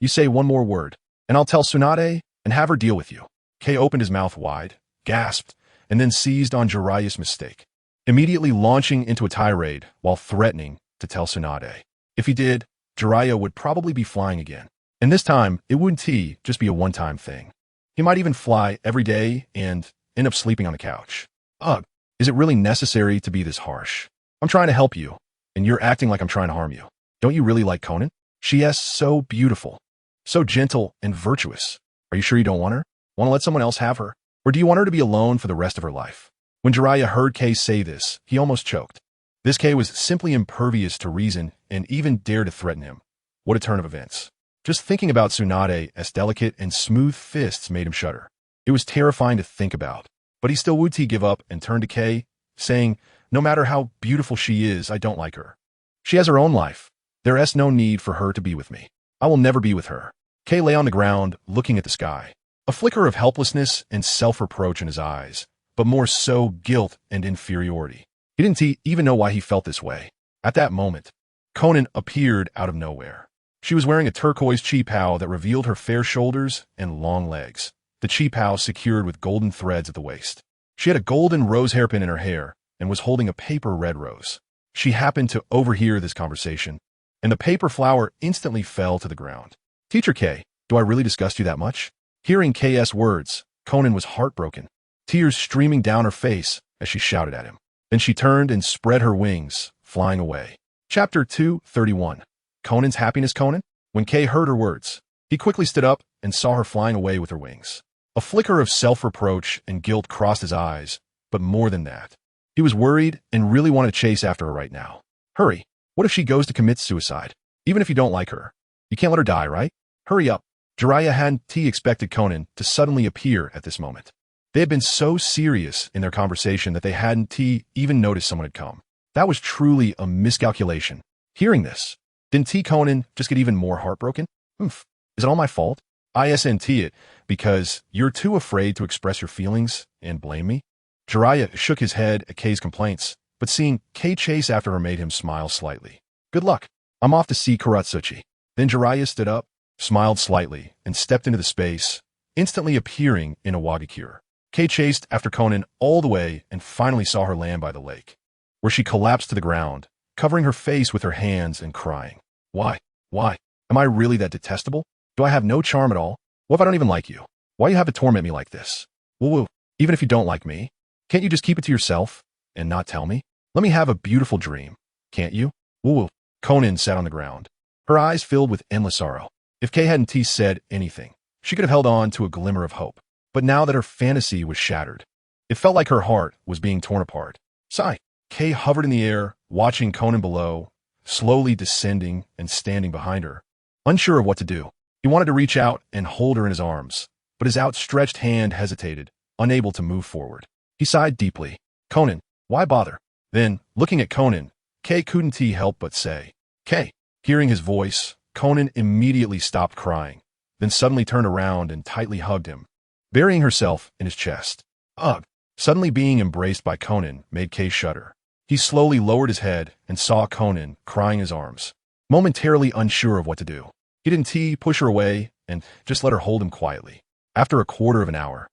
You say one more word, and I'll tell Tsunade and have her deal with you. Kei opened his mouth wide, gasped, and then seized on Jiraiya's mistake, immediately launching into a tirade while threatening to tell Tsunade. If he did, Jiraiya would probably be flying again. And this time, it wouldn't just be a one-time thing. He might even fly every day and end up sleeping on the couch. Ugh, is it really necessary to be this harsh? I'm trying to help you, and you're acting like I'm trying to harm you. Don't you really like Konan? She is so beautiful, so gentle and virtuous. Are you sure you don't want her? Want to let someone else have her? Or do you want her to be alone for the rest of her life? When Jiraiya heard Kei say this, he almost choked. This Kei was simply impervious to reason and even dared to threaten him. What a turn of events. Just thinking about Tsunade's delicate and smooth fists made him shudder. It was terrifying to think about, but he still would give up and turn to Kei, saying, no matter how beautiful she is, I don't like her. She has her own life. There is no need for her to be with me. I will never be with her. Kei lay on the ground, looking at the sky. A flicker of helplessness and self-reproach in his eyes, but more so guilt and inferiority. He didn't even know why he felt this way. At that moment, Konan appeared out of nowhere. She was wearing a turquoise chipao that revealed her fair shoulders and long legs, the chipao secured with golden threads at the waist. She had a golden rose hairpin in her hair and was holding a paper red rose. She happened to overhear this conversation, and the paper flower instantly fell to the ground. Teacher Kei, do I really disgust you that much? Hearing Kei's words, Konan was heartbroken, tears streaming down her face as she shouted at him. Then she turned and spread her wings, flying away. Chapter 231. Konan's happiness. Konan? When Kei heard her words, he quickly stood up and saw her flying away with her wings. A flicker of self-reproach and guilt crossed his eyes, but more than that, he was worried and really wanted to chase after her right now. Hurry. What if she goes to commit suicide? Even if you don't like her, you can't let her die, right? Hurry up. Jiraiya hadn't expected Konan to suddenly appear at this moment. They had been so serious in their conversation that they hadn't even noticed someone had come. That was truly a miscalculation. Hearing this, didn't Konan just get even more heartbroken? Is it all my fault? Isn't it because you're too afraid to express your feelings and blame me? Jiraiya shook his head at Kei's complaints, but seeing Kei chase after her made him smile slightly. Good luck. I'm off to see Kuratsuchi. Then Jiraiya stood up, smiled slightly, and stepped into the space, instantly appearing in a Wagakure. Kei chased after Konan all the way and finally saw her land by the lake, where she collapsed to the ground, covering her face with her hands and crying. Why? Why? Am I really that detestable? Do I have no charm at all? What if I don't even like you? Why you have to torment me like this? Woo-woo. Even if you don't like me, can't you just keep it to yourself and not tell me? Let me have a beautiful dream, can't you? Woo-woo. Konan sat on the ground, her eyes filled with endless sorrow. If Kei hadn't said anything, she could have held on to a glimmer of hope. But now that her fantasy was shattered, it felt like her heart was being torn apart. Sigh. Kei hovered in the air, watching Konan below, slowly descending and standing behind her, unsure of what to do. He wanted to reach out and hold her in his arms, but his outstretched hand hesitated, unable to move forward. He sighed deeply. Konan, why bother? Then, looking at Konan, Kei couldn't help but say, Kei. Hearing his voice, Konan immediately stopped crying, then suddenly turned around and tightly hugged him, burying herself in his chest. Ugh! Suddenly being embraced by Konan made Kei shudder. He slowly lowered his head and saw Konan crying his arms, momentarily unsure of what to do. He didn't push her away and just let her hold him quietly. After a quarter of an hour,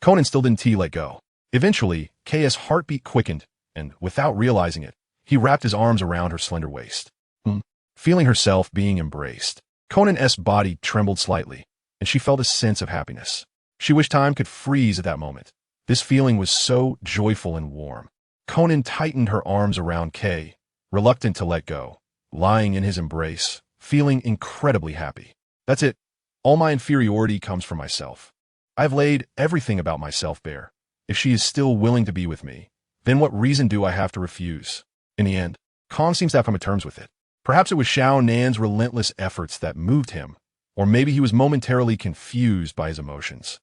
Konan still didn't let go. Eventually, Kei's heartbeat quickened, and without realizing it, He wrapped his arms around her slender waist. Feeling herself being embraced, Conan's body trembled slightly, and she felt a sense of happiness. She wished time could freeze at that moment. This feeling was so joyful and warm. Conan tightened her arms around Kay, reluctant to let go, lying in his embrace, feeling incredibly happy. That's it. All my inferiority comes from myself. I've laid everything about myself bare. If she is still willing to be with me, then what reason do I have to refuse? In the end, Kong seems to have come to terms with it. Perhaps it was Xiao Nan's relentless efforts that moved him, or maybe he was momentarily confused by his emotions.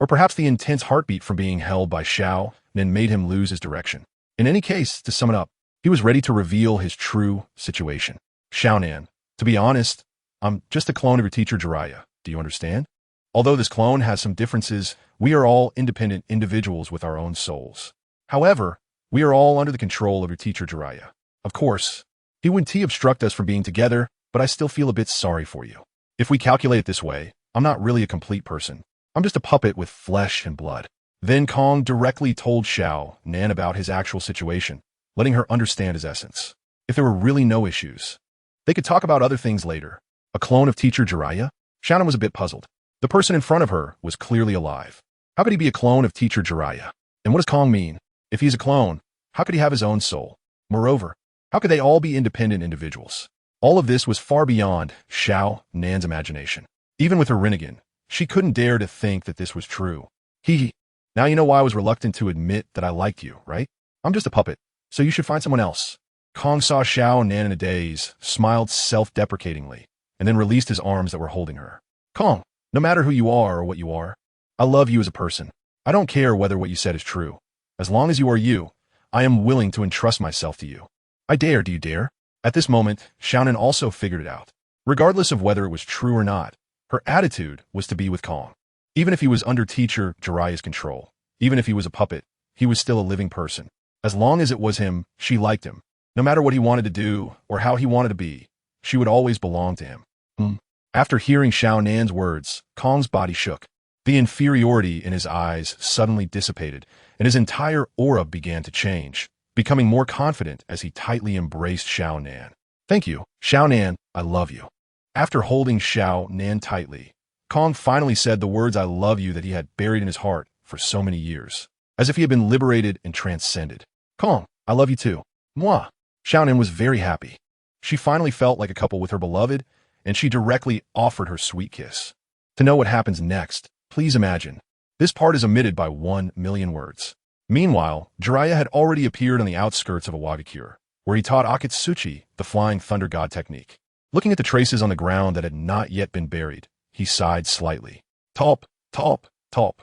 Or perhaps the intense heartbeat from being held by Xiao Nan made him lose his direction. In any case, to sum it up, he was ready to reveal his true situation. Xiao Nan, to be honest, I'm just a clone of your teacher Jiraiya. Do you understand? Although this clone has some differences, we are all independent individuals with our own souls. However, we are all under the control of your teacher Jiraiya. Of course, he wouldn't obstruct us from being together, but I still feel a bit sorry for you. If we calculate it this way, I'm not really a complete person. I'm just a puppet with flesh and blood. Then Kong directly told Xiao Nan about his actual situation, letting her understand his essence. If there were really no issues, they could talk about other things later. A clone of teacher Jiraiya? Xiao Nan was a bit puzzled. The person in front of her was clearly alive. How could he be a clone of teacher Jiraiya? And what does Kong mean? If he's a clone, how could he have his own soul? Moreover, how could they all be independent individuals? All of this was far beyond Xiao Nan's imagination. Even with her Rinnegan, she couldn't dare to think that this was true. Now you know why I was reluctant to admit that I liked you, right? I'm just a puppet, so you should find someone else. Kong saw Xiao Nan in a daze, smiled self-deprecatingly, and then released his arms that were holding her. Kong, no matter who you are or what you are, I love you as a person. I don't care whether what you said is true. As long as you are you, I am willing to entrust myself to you. I dare, do you dare? At this moment, Xiao Nan also figured it out. Regardless of whether it was true or not, her attitude was to be with Kong. Even if he was under teacher Jiraiya's control, even if he was a puppet, he was still a living person. As long as it was him, she liked him. No matter what he wanted to do or how he wanted to be, she would always belong to him. After hearing Xiao Nan's words, Kong's body shook. The inferiority in his eyes suddenly dissipated, and his entire aura began to change, becoming more confident as he tightly embraced Xiao Nan. Thank you, Xiao Nan, I love you. After holding Xiao Nan tightly, Kong finally said the words I love you that he had buried in his heart for so many years, as if he had been liberated and transcended. Kong, I love you too. Mwah. Xiao Nan was very happy. She finally felt like a couple with her beloved, and she directly offered her sweet kiss. To know what happens next, please imagine. This part is omitted by 1,000,000 words. Meanwhile, Jiraiya had already appeared on the outskirts of Awakens, where he taught Akatsuchi the flying thunder god technique. Looking at the traces on the ground that had not yet been buried, he sighed slightly. Talp, talp, talp.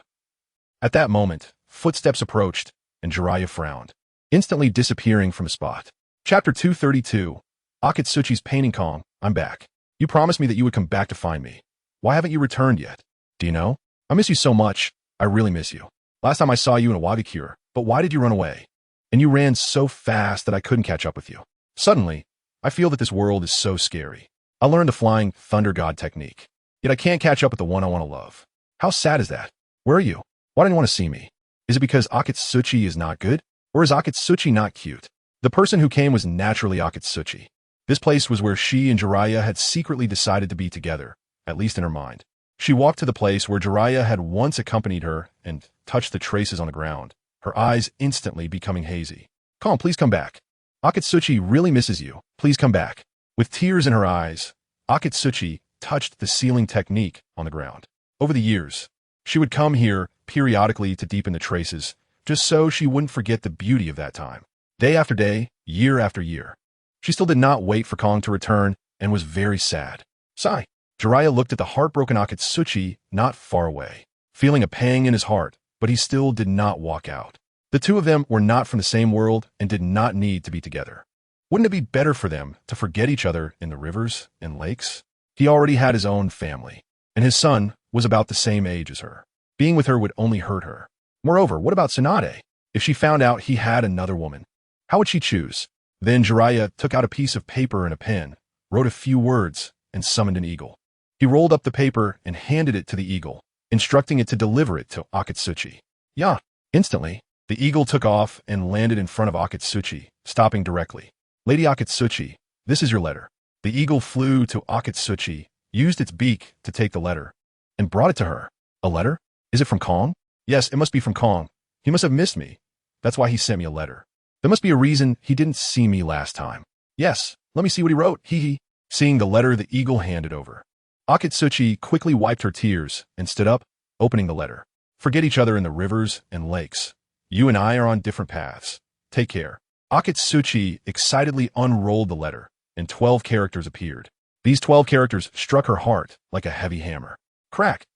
At that moment, footsteps approached, and Jiraiya frowned, instantly disappearing from the spot. Chapter 232, Akatsuchi's painting. Kong, I'm back. You promised me that you would come back to find me. Why haven't you returned yet? Do you know? I miss you so much. I really miss you. Last time I saw you in a Awakens, but why did you run away? And you ran so fast that I couldn't catch up with you. Suddenly, I feel that this world is so scary. I learned the flying thunder god technique, yet I can't catch up with the one I want to love. How sad is that? Where are you? Why don't you want to see me? Is it because Akatsuchi is not good? Or is Akatsuchi not cute? The person who came was naturally Akatsuchi. This place was where she and Jiraiya had secretly decided to be together, at least in her mind. She walked to the place where Jiraiya had once accompanied her and touched the traces on the ground, her eyes instantly becoming hazy. Kong, please come back. Akatsuchi really misses you. Please come back. With tears in her eyes, Akatsuchi touched the sealing technique on the ground. Over the years, she would come here periodically to deepen the traces, just so she wouldn't forget the beauty of that time. Day after day, year after year. She still did not wait for Kong to return and was very sad. Sigh. Jiraiya looked at the heartbroken Akatsuchi not far away, feeling a pang in his heart, but he still did not walk out. The two of them were not from the same world and did not need to be together. Wouldn't it be better for them to forget each other in the rivers and lakes? He already had his own family, and his son was about the same age as her. Being with her would only hurt her. Moreover, what about Tsunade? If she found out he had another woman, how would she choose? Then Jiraiya took out a piece of paper and a pen, wrote a few words, and summoned an eagle. He rolled up the paper and handed it to the eagle, instructing it to deliver it to Akatsuchi. Yeah. Instantly, the eagle took off and landed in front of Akatsuchi, stopping directly. Lady Akatsuchi, this is your letter. The eagle flew to Akatsuchi, used its beak to take the letter, and brought it to her. A letter? Is it from Kong? Yes, it must be from Kong. He must have missed me. That's why he sent me a letter. There must be a reason he didn't see me last time. Yes, let me see what he wrote, hee. Seeing the letter the eagle handed over, Akatsuchi quickly wiped her tears and stood up, opening the letter. Forget each other in the rivers and lakes. You and I are on different paths. Take care. Akatsuchi excitedly unrolled the letter, and 12 characters appeared. These 12 characters struck her heart like a heavy hammer. Crack!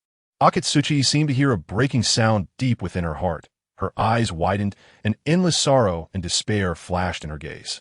Akatsuchi seemed to hear a breaking sound deep within her heart. Her eyes widened, and endless sorrow and despair flashed in her gaze.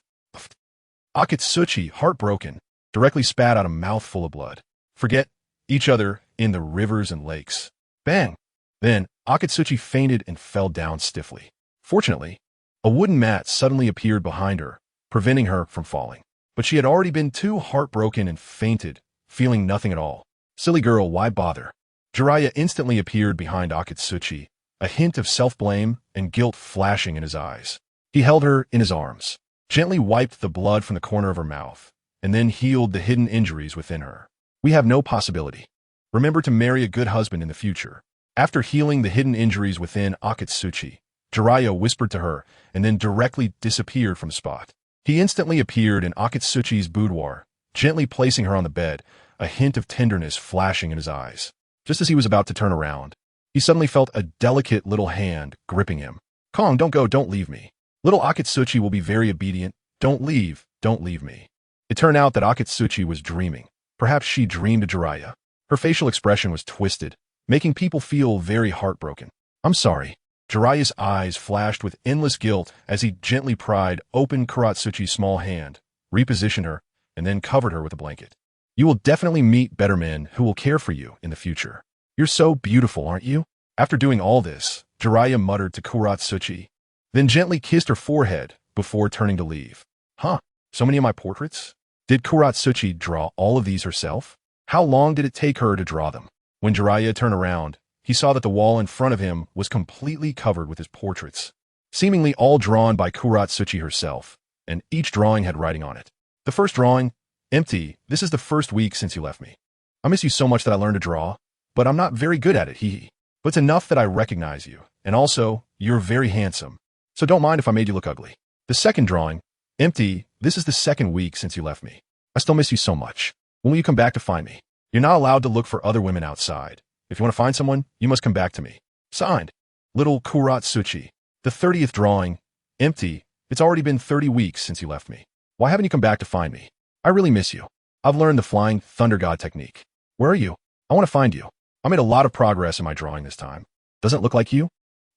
Akatsuchi, heartbroken, directly spat out a mouthful of blood. Forget each other in the rivers and lakes. Bang! Then, Akatsuchi fainted and fell down stiffly. Fortunately, a wooden mat suddenly appeared behind her, preventing her from falling. But she had already been too heartbroken and fainted, feeling nothing at all. Silly girl, why bother? Jiraiya instantly appeared behind Akatsuchi, a hint of self-blame and guilt flashing in his eyes. He held her in his arms, gently wiped the blood from the corner of her mouth, and then healed the hidden injuries within her. We have no possibility. Remember to marry a good husband in the future. After healing the hidden injuries within Akatsuchi, Jiraiya whispered to her and then directly disappeared from the spot. He instantly appeared in Akatsuchi's boudoir, gently placing her on the bed, a hint of tenderness flashing in his eyes. Just as he was about to turn around, he suddenly felt a delicate little hand gripping him. Kong, don't go, don't leave me. Little Akatsuchi will be very obedient. Don't leave me. It turned out that Akatsuchi was dreaming. Perhaps she dreamed of Jiraiya. Her facial expression was twisted, making people feel very heartbroken. I'm sorry. Jiraiya's eyes flashed with endless guilt as he gently pried open Kuratsuchi's small hand, repositioned her, and then covered her with a blanket. You will definitely meet better men who will care for you in the future. You're so beautiful, aren't you? After doing all this, Jiraiya muttered to Kuratsuchi, then gently kissed her forehead before turning to leave. Huh, so many of my portraits? Did Kuratsuchi draw all of these herself? How long did it take her to draw them? When Jiraiya turned around, he saw that the wall in front of him was completely covered with his portraits, seemingly all drawn by Kuratsuchi herself, and each drawing had writing on it. The first drawing, empty, this is the first week since you left me. I miss you so much that I learned to draw, but I'm not very good at it, hee. But it's enough that I recognize you, and also, you're very handsome, so don't mind if I made you look ugly. The second drawing, empty, this is the second week since you left me. I still miss you so much. When will you come back to find me? You're not allowed to look for other women outside. If you want to find someone, you must come back to me. Signed, Little Kuratsuchi. The 30th drawing, empty, it's already been 30 weeks since you left me. Why haven't you come back to find me? I really miss you. I've learned the flying thunder god technique. Where are you? I want to find you. I made a lot of progress in my drawing this time. Doesn't it look like you?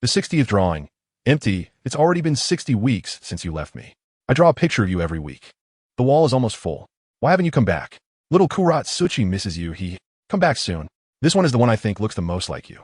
The 60th drawing, empty, it's already been 60 weeks since you left me. I draw a picture of you every week. The wall is almost full. Why haven't you come back? Little Kuratsuchi misses you, he. Come back soon. This one is the one I think looks the most like you.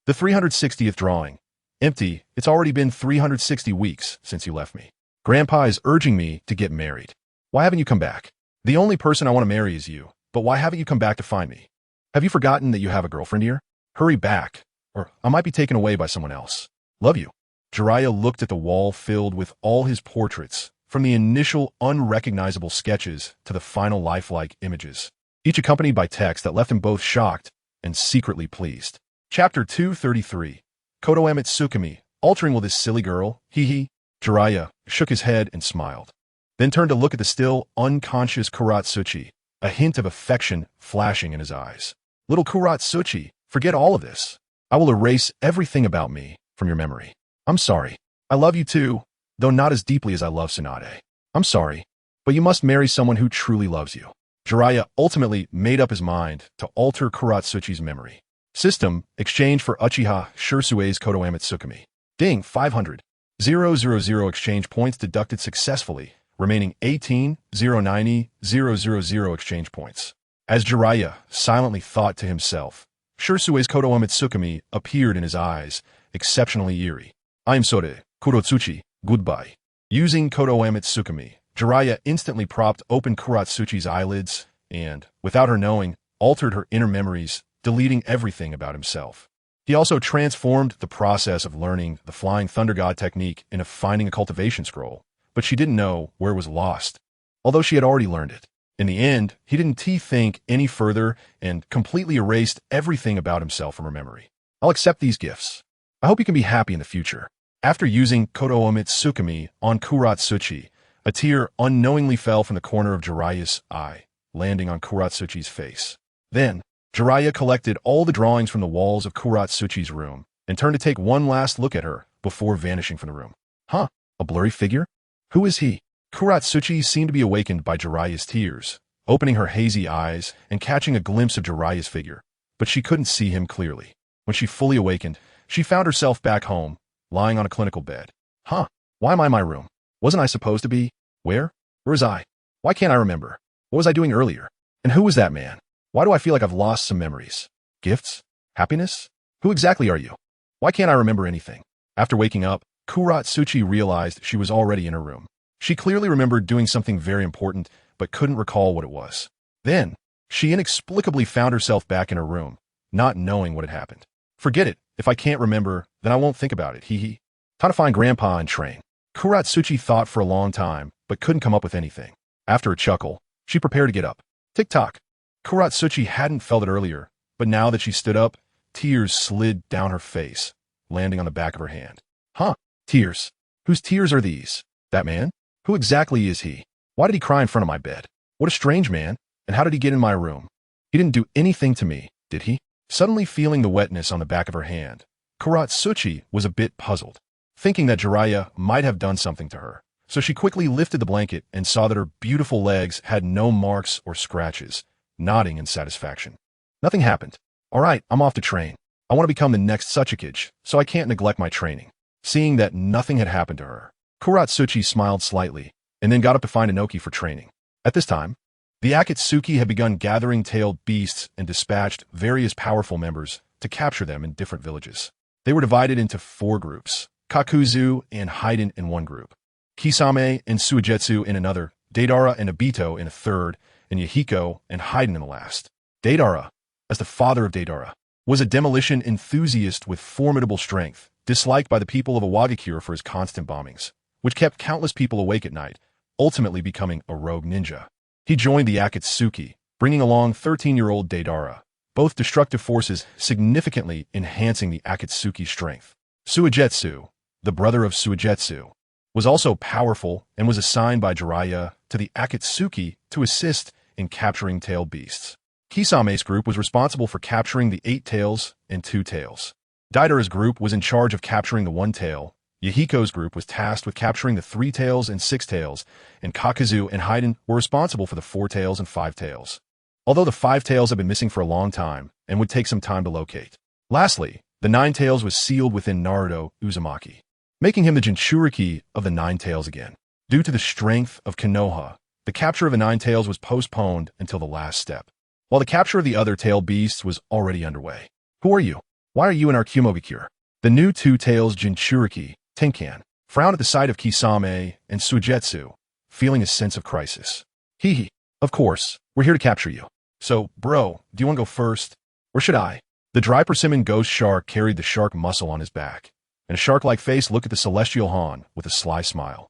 The 360th drawing, empty, it's already been 360 weeks since you left me. Grandpa is urging me to get married. Why haven't you come back? The only person I want to marry is you, but why haven't you come back to find me? Have you forgotten that you have a girlfriend here? Hurry back, or I might be taken away by someone else. Love you. Jiraiya looked at the wall filled with all his portraits, from the initial unrecognizable sketches to the final lifelike images, each accompanied by text that left him both shocked and secretly pleased. Chapter 233. Koto Amitsukami, altering will this silly girl, hee. Jiraiya shook his head and smiled, then turned to look at the still unconscious Kuratsuchi, a hint of affection flashing in his eyes. Little Kuratsuchi, forget all of this. I will erase everything about me from your memory. I'm sorry. I love you too, though not as deeply as I love Tsunade. I'm sorry, but you must marry someone who truly loves you. Jiraiya ultimately made up his mind to alter Kuratsuchi's memory. System, exchange for Uchiha Shursue's Koto Amitsukami. Ding, 500. 000 exchange points deducted successfully, remaining 18,090,000 exchange points. As Jiraiya silently thought to himself, Shursue's Koto Amitsukami appeared in his eyes, exceptionally eerie. I am Sore, Kurotsuchi, goodbye. Using Koto Amitsukami, Jiraiya instantly propped open Kuratsuchi's eyelids and, without her knowing, altered her inner memories, deleting everything about himself. He also transformed the process of learning the Flying Thunder God technique into finding a cultivation scroll, but she didn't know where it was lost, although she had already learned it. In the end, he didn't think any further and completely erased everything about himself from her memory. I'll accept these gifts. I hope you can be happy in the future. After using Kodoomitsukami on Kuratsuchi, a tear unknowingly fell from the corner of Jiraiya's eye, landing on Kuratsuchi's face. Then, Jiraiya collected all the drawings from the walls of Kuratsuchi's room and turned to take one last look at her before vanishing from the room. Huh? A blurry figure? Who is he? Kuratsuchi seemed to be awakened by Jiraiya's tears, opening her hazy eyes and catching a glimpse of Jiraiya's figure, but she couldn't see him clearly. When she fully awakened, she found herself back home, lying on a clinical bed. Huh? Why am I in my room? Wasn't I supposed to be? Where? Where was I? Why can't I remember? What was I doing earlier? And who was that man? Why do I feel like I've lost some memories? Gifts? Happiness? Who exactly are you? Why can't I remember anything? After waking up, Kuratsuchi realized she was already in her room. She clearly remembered doing something very important, but couldn't recall what it was. Then, she inexplicably found herself back in her room, not knowing what had happened. Forget it. If I can't remember, then I won't think about it. Hee. Time to find Grandpa and train. Kuratsuchi thought for a long time, but couldn't come up with anything. After a chuckle, she prepared to get up. Tick-tock. Kuratsuchi hadn't felt it earlier, but now that she stood up, tears slid down her face, landing on the back of her hand. Huh? Tears. Whose tears are these? That man? Who exactly is he? Why did he cry in front of my bed? What a strange man, and how did he get in my room? He didn't do anything to me, did he? Suddenly feeling the wetness on the back of her hand, Kuratsuchi was a bit puzzled, thinking that Jiraiya might have done something to her. So she quickly lifted the blanket and saw that her beautiful legs had no marks or scratches, nodding in satisfaction. Nothing happened. All right, I'm off to train. I want to become the next Raikage, so I can't neglect my training. Seeing that nothing had happened to her, Kuratsuchi smiled slightly, and then got up to find Inoki for training. At this time, the Akatsuki had begun gathering tailed beasts and dispatched various powerful members to capture them in different villages. They were divided into 4 groups, Kakuzu and Haiden in one group, Kisame and Suigetsu in another, Deidara and Obito in a third, and Yahiko and Haiden in the last. Deidara, as the father of Deidara, was a demolition enthusiast with formidable strength, disliked by the people of Awagakure for his constant bombings, which kept countless people awake at night, ultimately becoming a rogue ninja. He joined the Akatsuki, bringing along 13-year-old Deidara, both destructive forces significantly enhancing the Akatsuki's strength. Suigetsu, the brother of Suigetsu, was also powerful and was assigned by Jiraiya to the Akatsuki to assist in capturing tailed beasts. Kisame's group was responsible for capturing the 8 tails and 2 tails. Deidara's group was in charge of capturing the 1 tail. Yahiko's group was tasked with capturing the 3 tails and 6 tails, and Kakuzu and Haiden were responsible for the 4 tails and 5 tails. Although the 5 tails had been missing for a long time and would take some time to locate. Lastly, the 9 tails was sealed within Naruto Uzumaki, making him the Jinchuriki of the 9 tails again. Due to the strength of Konoha, the capture of the 9 tails was postponed until the last step, while the capture of the other tail beasts was already underway. Who are you? Why are you in our Kumogakure? The new 2 tails Jinchuriki, Tenkan, frowned at the sight of Kisame and Suigetsu, feeling a sense of crisis. Hee. Of course, we're here to capture you. So, bro, do you want to go first? Or should I? The dry persimmon ghost shark carried the shark muscle on his back, and a shark-like face looked at the celestial Han with a sly smile.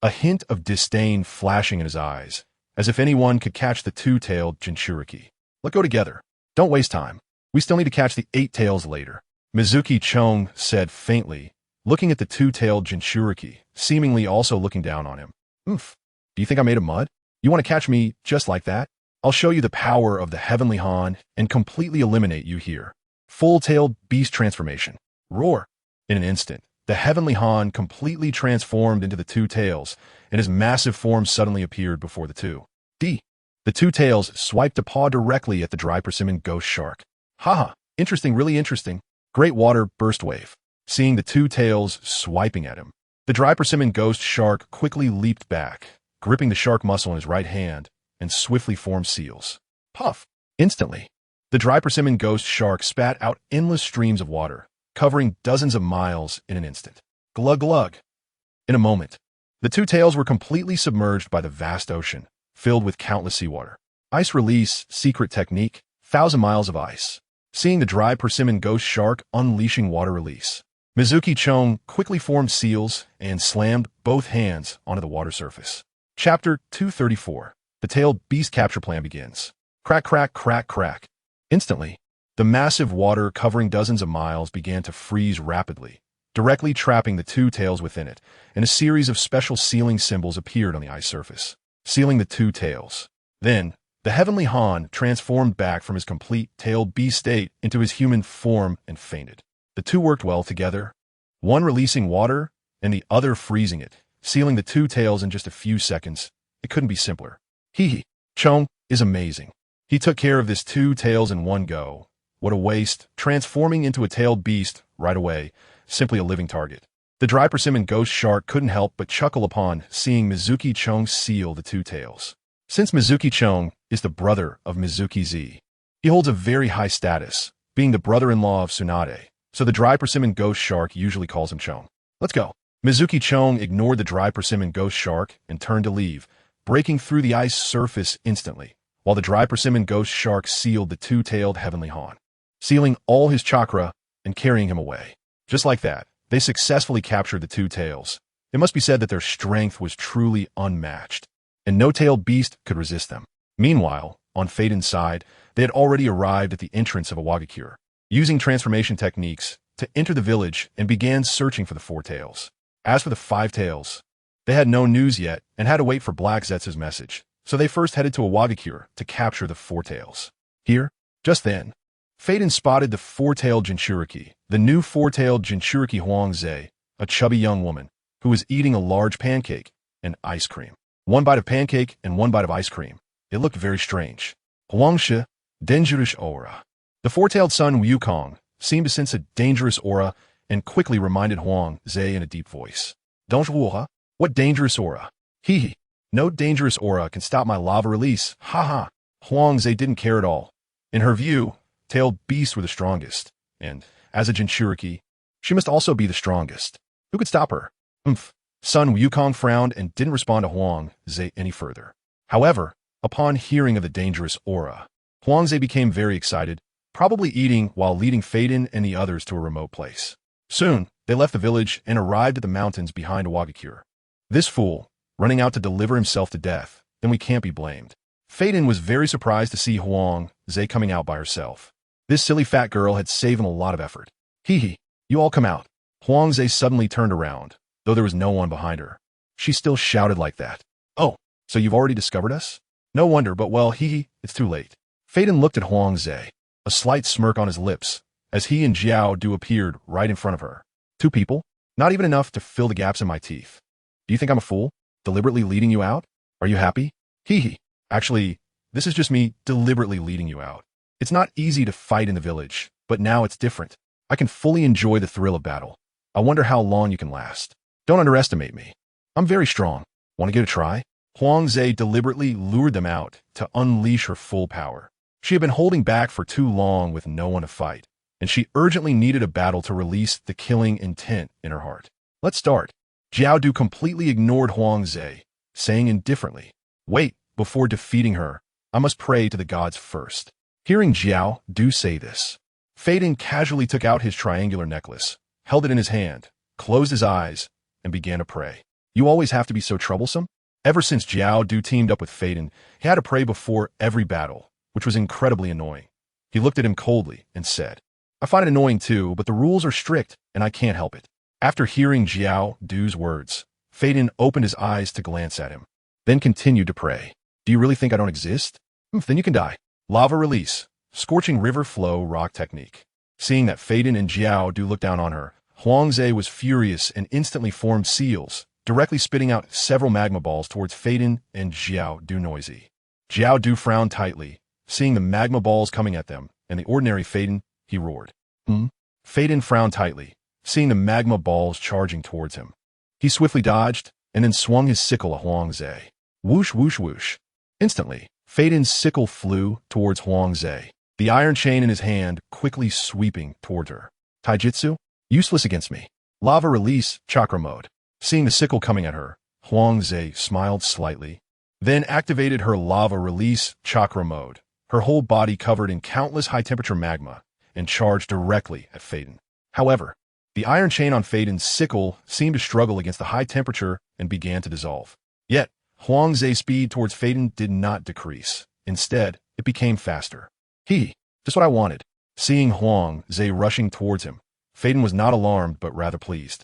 A hint of disdain flashing in his eyes, as if anyone could catch the 2-tailed Jinchuriki. Let's go together. Don't waste time. We still need to catch the 8 tails later. Mizuki Chong said faintly, looking at the 2-tailed Jinchuriki, seemingly also looking down on him. Oomph. Do you think I made of mud? You want to catch me just like that? I'll show you the power of the Heavenly Han and completely eliminate you here. Full-tailed beast transformation. Roar. In an instant, the Heavenly Han completely transformed into the 2 tails, and his massive form suddenly appeared before the 2. The 2 tails swiped a paw directly at the dry persimmon ghost shark. Haha, interesting, really interesting. Great water burst wave. Seeing the 2 tails swiping at him, the dry persimmon ghost shark quickly leaped back, gripping the shark muscle in his right hand, and swiftly formed seals. Puff! Instantly, the dry persimmon ghost shark spat out endless streams of water, covering dozens of miles in an instant. Glug glug! In a moment, the 2 tails were completely submerged by the vast ocean, filled with countless seawater. Ice release, secret technique, 1,000 miles of ice. Seeing the dry persimmon ghost shark unleashing water release, Mizuki Chong quickly formed seals and slammed both hands onto the water surface. Chapter 234. The tailed beast capture plan begins. Crack, crack, crack, crack. Instantly, the massive water covering dozens of miles began to freeze rapidly, directly trapping the two tails within it, and a series of special sealing symbols appeared on the ice surface, sealing the two tails. Then, the heavenly Han transformed back from his complete tailed beast state into his human form and fainted. The two worked well together, one releasing water and the other freezing it, sealing the two tails in just a few seconds. It couldn't be simpler. Chong is amazing. He took care of this two tails in one go. What a waste, transforming into a tailed beast right away, simply a living target. The dry persimmon ghost shark couldn't help but chuckle upon seeing Mizuki Chong seal the two tails. Since Mizuki Chong is the brother of Mizuki Z, he holds a very high status, being the brother-in-law of Tsunade, so the dry persimmon ghost shark usually calls him Chong. Let's go. Mizuki Chong ignored the dry persimmon ghost shark and turned to leave, breaking through the ice surface instantly, while the dry persimmon ghost shark sealed the two-tailed heavenly Han, sealing all his chakra and carrying him away. Just like that, they successfully captured the two tails. It must be said that their strength was truly unmatched, and no tailed beast could resist them. Meanwhile, on Faden's side, they had already arrived at the entrance of Awakens, using transformation techniques to enter the village and began searching for the four tails. As for the five tails, they had no news yet and had to wait for Black Zetz's message, so they first headed to Awakens to capture the four tails. Here, just then, Faden spotted the four-tailed Jinchuriki, the new four-tailed Jinchuriki Huangze, a chubby young woman, who was eating a large pancake and ice cream. One bite of pancake and one bite of ice cream. It looked very strange. Huangshi, dangerous aura. The four-tailed son Wukong seemed to sense a dangerous aura and quickly reminded Huangze in a deep voice. Dangerous aura? What dangerous aura? No dangerous aura can stop my lava release. Ha. Huangze didn't care at all. In her view, tailed beasts were the strongest, and, as a Jinchuriki, she must also be the strongest. Who could stop her? Son Wukong frowned and didn't respond to Huangze any further. However, upon hearing of the dangerous aura, Huangze became very excited, probably eating while leading Faden and the others to a remote place. Soon, they left the village and arrived at the mountains behind Awakens. This fool, running out to deliver himself to death, then we can't be blamed. Faden was very surprised to see Huangze coming out by herself. This silly fat girl had saved him a lot of effort. You all come out. Huangze suddenly turned around, though there was no one behind her. She still shouted like that. Oh, so you've already discovered us? No wonder, but well, it's too late. Faden looked at Huangze, a slight smirk on his lips, as he and Jiao Du appeared right in front of her. Two people? Not even enough to fill the gaps in my teeth. Do you think I'm a fool? Deliberately leading you out? Are you happy? Actually, this is just me deliberately leading you out. It's not easy to fight in the village, but now it's different. I can fully enjoy the thrill of battle. I wonder how long you can last. Don't underestimate me. I'm very strong. Want to give it a try? Huangze deliberately lured them out to unleash her full power. She had been holding back for too long with no one to fight, and she urgently needed a battle to release the killing intent in her heart. Let's start. Jiao Du completely ignored Huangze, saying indifferently, wait, before defeating her, I must pray to the gods first. Hearing Jiao Du say this, Faden casually took out his triangular necklace, held it in his hand, closed his eyes, and began to pray. You always have to be so troublesome? Ever since Jiao Du teamed up with Faden, he had to pray before every battle, which was incredibly annoying. He looked at him coldly and said, I find it annoying too, but the rules are strict, and I can't help it. After hearing Jiao Du's words, Faden opened his eyes to glance at him, then continued to pray. Do you really think I don't exist? Then you can die. Lava release, scorching river flow rock technique. Seeing that Faden and Jiao Du looked down on her, Huangze was furious and instantly formed seals, directly spitting out several magma balls towards Faden and Jiao Du noisy. Jiao Du frowned tightly, seeing the magma balls coming at them, and the ordinary Faden, he roared. Faden frowned tightly, seeing the magma balls charging towards him. He swiftly dodged, and then swung his sickle at Huangze. Whoosh, whoosh, whoosh. Instantly, Faden's sickle flew towards Huangze, the iron chain in his hand quickly sweeping towards her. Taijutsu? Useless against me. Lava release, chakra mode. Seeing the sickle coming at her, Huangze smiled slightly, then activated her lava release, chakra mode, her whole body covered in countless high-temperature magma, and charged directly at Faden. However, The iron chain on Feiden's sickle seemed to struggle against the high temperature and began to dissolve. Yet, Huangze's speed towards Feiden did not decrease. Instead, it became faster. Just what I wanted. Seeing Huangze rushing towards him, Feiden was not alarmed but rather pleased.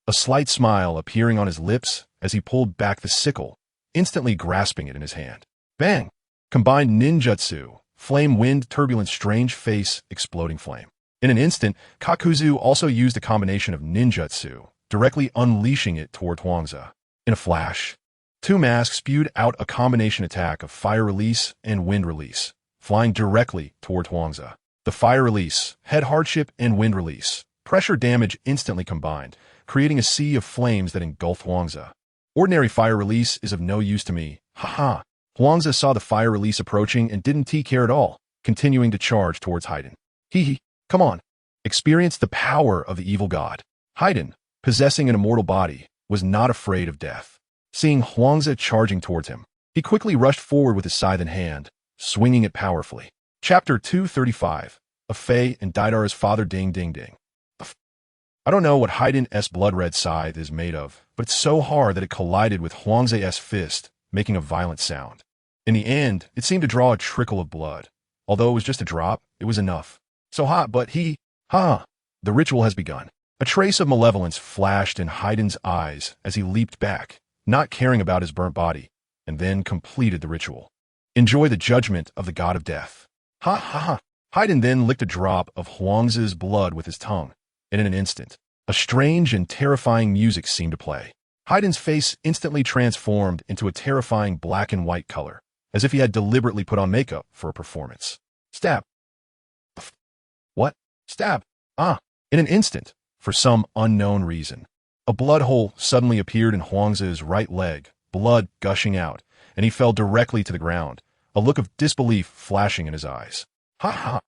A slight smile appearing on his lips as he pulled back the sickle, instantly grasping it in his hand. Bang! Combined ninjutsu, flame wind, turbulent, strange face, exploding flame. In an instant, Kakuzu also used a combination of ninjutsu, directly unleashing it toward Huangze. In a flash, two masks spewed out a combination attack of fire release and wind release, flying directly toward Huangze. The fire release, head hardship, and wind release, pressure damage instantly combined, creating a sea of flames that engulfed Huangze. Ordinary fire release is of no use to me. Haha. Huangze saw the fire release approaching and didn't care at all, continuing to charge towards Haiden. Come on. Experience the power of the evil god. Haiden, possessing an immortal body, was not afraid of death. Seeing Huangze charging towards him, he quickly rushed forward with his scythe in hand, swinging it powerfully. Chapter 235. A Fei and Deidara's father. Ding ding ding. I don't know what Haiden's blood-red scythe is made of, but it's so hard that it collided with Huangze's fist, making a violent sound. In the end, it seemed to draw a trickle of blood. Although it was just a drop, it was enough. So hot, but the ritual has begun. A trace of malevolence flashed in Haiden's eyes as he leaped back, not caring about his burnt body, and then completed the ritual. Enjoy the judgment of the god of death. Haiden then licked a drop of Huangze's blood with his tongue, and in an instant, a strange and terrifying music seemed to play. Haiden's face instantly transformed into a terrifying black and white color, as if he had deliberately put on makeup for a performance. Stab. What? Stab. In an instant, for some unknown reason, a blood hole suddenly appeared in Huangze's right leg, blood gushing out, and he fell directly to the ground, a look of disbelief flashing in his eyes. A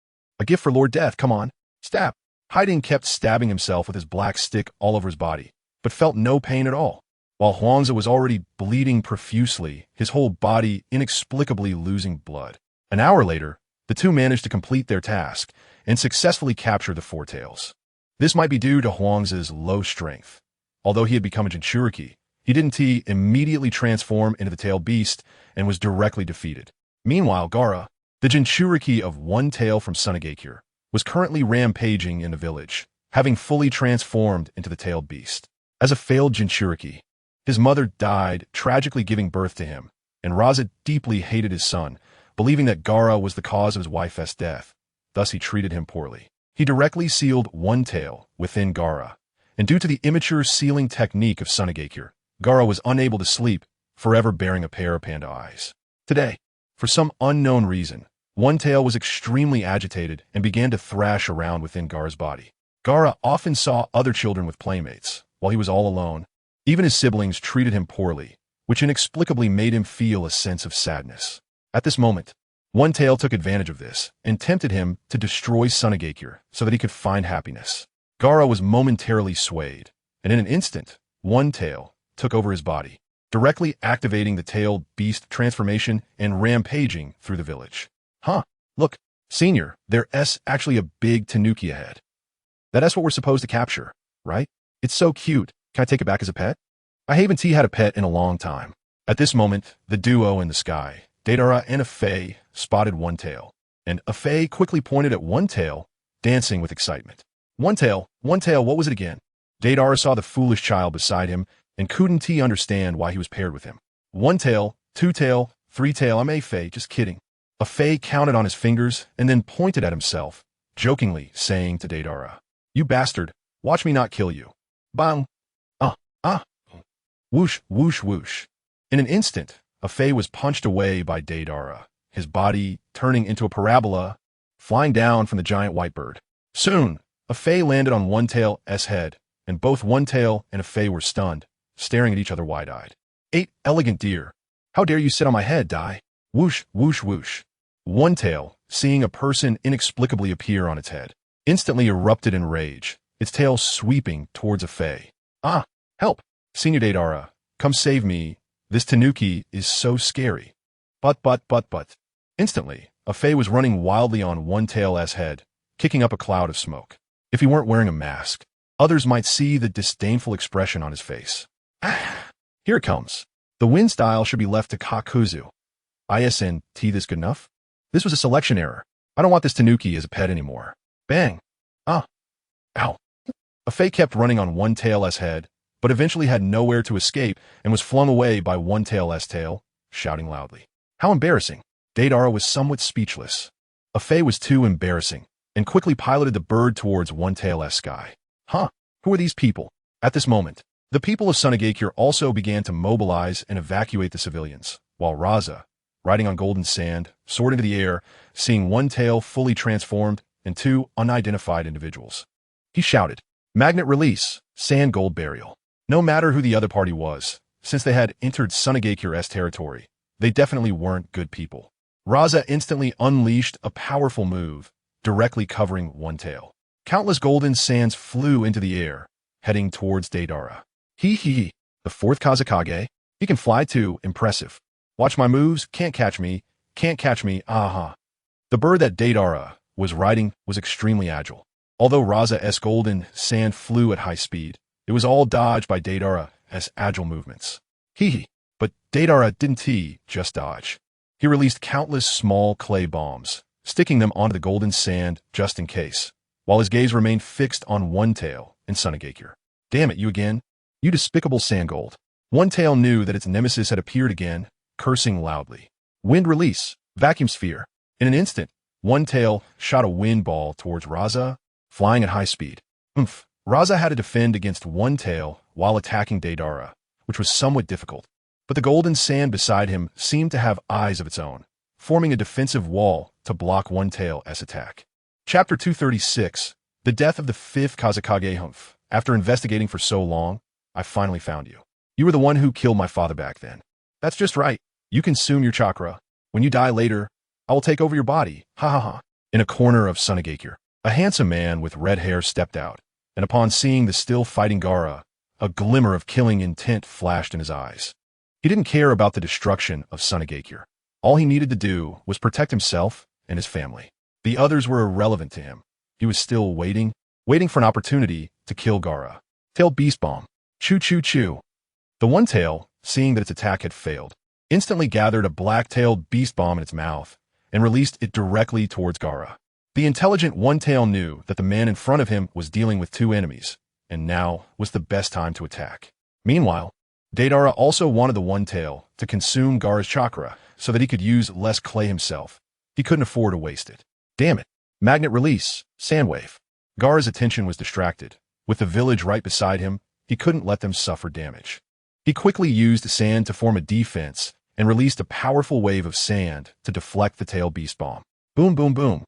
gift for Lord Death, come on. Stab. Haiden kept stabbing himself with his black stick all over his body, but felt no pain at all. While Huangze was already bleeding profusely, his whole body inexplicably losing blood. An hour later, the two managed to complete their task and successfully capture the Four Tails. This might be due to Huangze's low strength. Although he had become a Jinchuriki, he didn't immediately transform into the tailed beast and was directly defeated. Meanwhile, Gaara, the Jinchuriki of One Tail from Sunagakure, was currently rampaging in the village, having fully transformed into the tailed beast. As a failed Jinchuriki, his mother died, tragically giving birth to him, and Raza deeply hated his son, believing that Gaara was the cause of his wife's death. Thus he treated him poorly. He directly sealed One Tail within Gaara, and due to the immature sealing technique of Sunagakure, Gaara was unable to sleep, forever bearing a pair of panda eyes. Today, for some unknown reason, One Tail was extremely agitated and began to thrash around within Gaara's body. Gaara often saw other children with playmates, while he was all alone. Even his siblings treated him poorly, which inexplicably made him feel a sense of sadness. At this moment, One Tail took advantage of this and tempted him to destroy Sunagakure so that he could find happiness. Gaara was momentarily swayed, and in an instant, One Tail took over his body, directly activating the tailed beast transformation and rampaging through the village. Look, Senior, there's actually a big tanuki ahead. That's what we're supposed to capture, right? It's so cute. Can I take it back as a pet? I haven't had a pet in a long time. At this moment, the duo in the sky, Deidara and a Fei, spotted One Tail, and a Fei quickly pointed at One Tail, dancing with excitement. One Tail, what was it again? Deidara saw the foolish child beside him and couldn't understand why he was paired with him. One Tail, Two Tail, Three Tail, I'm a Fei, just kidding. A Fei counted on his fingers and then pointed at himself, jokingly saying to Deidara, "You bastard, watch me not kill you." Bang! Whoosh, whoosh, whoosh. In an instant, a Fei was punched away by Deidara, his body turning into a parabola, flying down from the giant white bird. Soon, a Fei landed on One Tail's head, and both One Tail and a Fei were stunned, staring at each other wide-eyed. Elegant deer. How dare you sit on my head, Dai? Whoosh, whoosh, whoosh. One Tail, seeing a person inexplicably appear on its head, instantly erupted in rage, its tail sweeping towards a Fei. Help! Senior Deidara, come save me. This tanuki is so scary. But. Instantly, a Fei was running wildly on One Tail's head, kicking up a cloud of smoke. If he weren't wearing a mask, Others might see the disdainful expression on his face. Ah, here it comes. The wind style should be left to Kakuzu. ISNT, this good enough? This was a selection error. I don't want this Tanuki as a pet anymore. Bang. Ah. Ow. Afei kept running on One Tail's head, but eventually had nowhere to escape and was flung away by One Tail's tail, shouting loudly. How embarrassing. Deidara was somewhat speechless. Afei was too embarrassing, and quickly piloted the bird towards One Tail's sky. Huh, who are these people? At this moment, the people of Sunagakure also began to mobilize and evacuate the civilians, while Raza, riding on golden sand, soared into the air, seeing One Tail fully transformed and two unidentified individuals. He shouted, Magnet release, sand gold burial. No matter who the other party was, since they had entered Sunagakure's territory, they definitely weren't good people. Raza instantly unleashed a powerful move, directly covering One Tail. Countless golden sands flew into the air, heading towards Deidara. The fourth Kazekage? He can fly too, impressive. Watch my moves, can't catch me, aha. The bird that Deidara was riding was extremely agile. Although Raza's golden sand flew at high speed, it was all dodged by Deidara's agile movements. But Deidara didn't just dodge. He released countless small clay bombs, sticking them onto the golden sand just in case, while his gaze remained fixed on One Tail and Sunagakure. Damn it, you again? You despicable sand gold. One Tail knew that its nemesis had appeared again, cursing loudly. Wind release, vacuum sphere. In an instant, One Tail shot a wind ball towards Raza, flying at high speed. Raza had to defend against One Tail while attacking Deidara, which was somewhat difficult. But the golden sand beside him seemed to have eyes of its own, forming a defensive wall to block One Tail's attack. Chapter 236, The Death of the Fifth Kazekage. After investigating for so long, I finally found you. You were the one who killed my father back then. That's just right. You consume your chakra. When you die later, I will take over your body. Ha ha ha. In a corner of Sunagakure, a handsome man with red hair stepped out, and upon seeing the still fighting Gaara, a glimmer of killing intent flashed in his eyes. He didn't care about the destruction of Sunagakure. All he needed to do was protect himself and his family. The others were irrelevant to him. He was still waiting for an opportunity to kill Gaara. Tail Beast Bomb. Choo choo choo. The One Tail, seeing that its attack had failed, instantly gathered a black-tailed beast bomb in its mouth and released it directly towards Gaara. The intelligent One Tail knew that the man in front of him was dealing with two enemies, and now was the best time to attack. Meanwhile, Deidara also wanted the One Tail to consume Gaara's chakra so that he could use less clay himself. He couldn't afford to waste it. Damn it. Magnet release, Sandwave. Gaara's attention was distracted. With the village right beside him, he couldn't let them suffer damage. He quickly used sand to form a defense and released a powerful wave of sand to deflect the Tail Beast Bomb. Boom, boom, boom.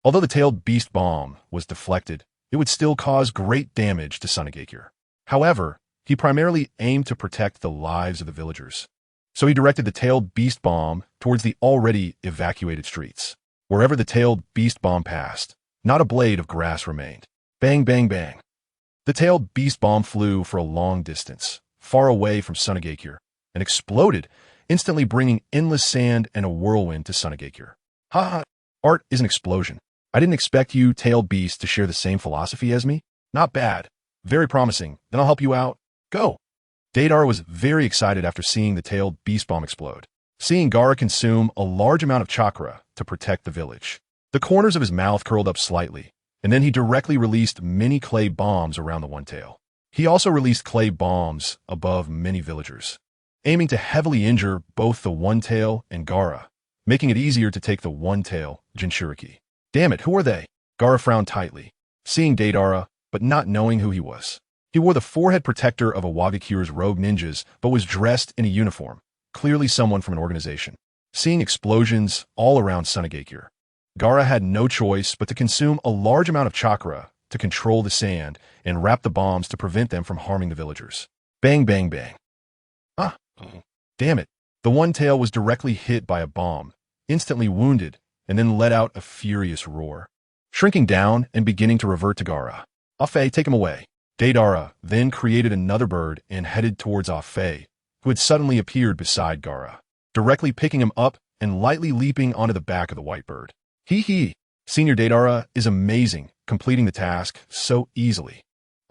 Although the Tailed Beast Bomb was deflected, it would still cause great damage to Sunagakure. However, he primarily aimed to protect the lives of the villagers. So he directed the Tailed Beast Bomb towards the already evacuated streets. Wherever the Tailed Beast Bomb passed, not a blade of grass remained. Bang, bang, bang. The Tailed Beast Bomb flew for a long distance, far away from Sunagakure, and exploded, instantly bringing endless sand and a whirlwind to Sunagakure. Ha ha, art is an explosion. I didn't expect you, Tailed Beast, to share the same philosophy as me. Not bad. Very promising. Then I'll help you out. Go. Deidara was very excited after seeing the Tailed Beast Bomb explode, seeing Gaara consume a large amount of chakra to protect the village. The corners of his mouth curled up slightly, and then he directly released many clay bombs around the One Tail. He also released clay bombs above many villagers, aiming to heavily injure both the One Tail and Gaara, making it easier to take the One Tail Jinchuriki. Damn it, who are they? Gaara frowned tightly, seeing Deidara, but not knowing who he was. He wore the forehead protector of Awagakure's rogue ninjas, but was dressed in a uniform, clearly someone from an organization. Seeing explosions all around Sunagakure, Gaara had no choice but to consume a large amount of chakra to control the sand and wrap the bombs to prevent them from harming the villagers. Bang, bang, bang. Ah, damn it. The One Tail was directly hit by a bomb, instantly wounded, and then let out a furious roar, shrinking down and beginning to revert to Gaara. Afei, take him away. Deidara then created another bird and headed towards Afei, who had suddenly appeared beside Gaara, directly picking him up and lightly leaping onto the back of the white bird. Senior Deidara is amazing, completing the task so easily.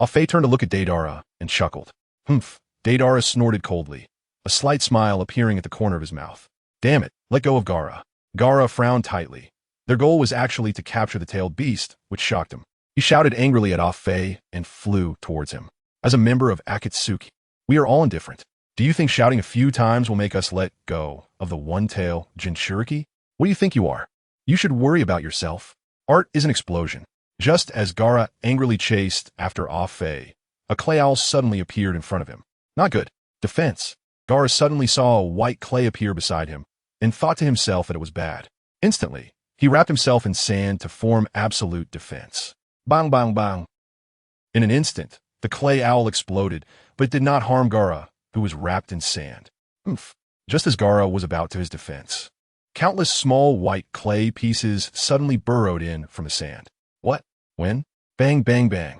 Afe turned to look at Deidara and chuckled. Humph. Deidara snorted coldly, a slight smile appearing at the corner of his mouth. Damn it, let go of Gaara. Gaara frowned tightly. Their goal was actually to capture the tailed beast, which shocked him. He shouted angrily at Afe and flew towards him. As a member of Akatsuki, we are all indifferent. Do you think shouting a few times will make us let go of the one-tail Jinchuriki? What do you think you are? You should worry about yourself. Art is an explosion. Just as Gaara angrily chased after Afe, a clay owl suddenly appeared in front of him. Not good. Defense. Gaara suddenly saw a white clay appear beside him and thought to himself that it was bad. Instantly, he wrapped himself in sand to form absolute defense. Bang, bang, bang. In an instant, the clay owl exploded, but did not harm Gaara, who was wrapped in sand. Oomph. Just as Gaara was about to his defense, countless small white clay pieces suddenly burrowed in from the sand. What? When? Bang, bang, bang.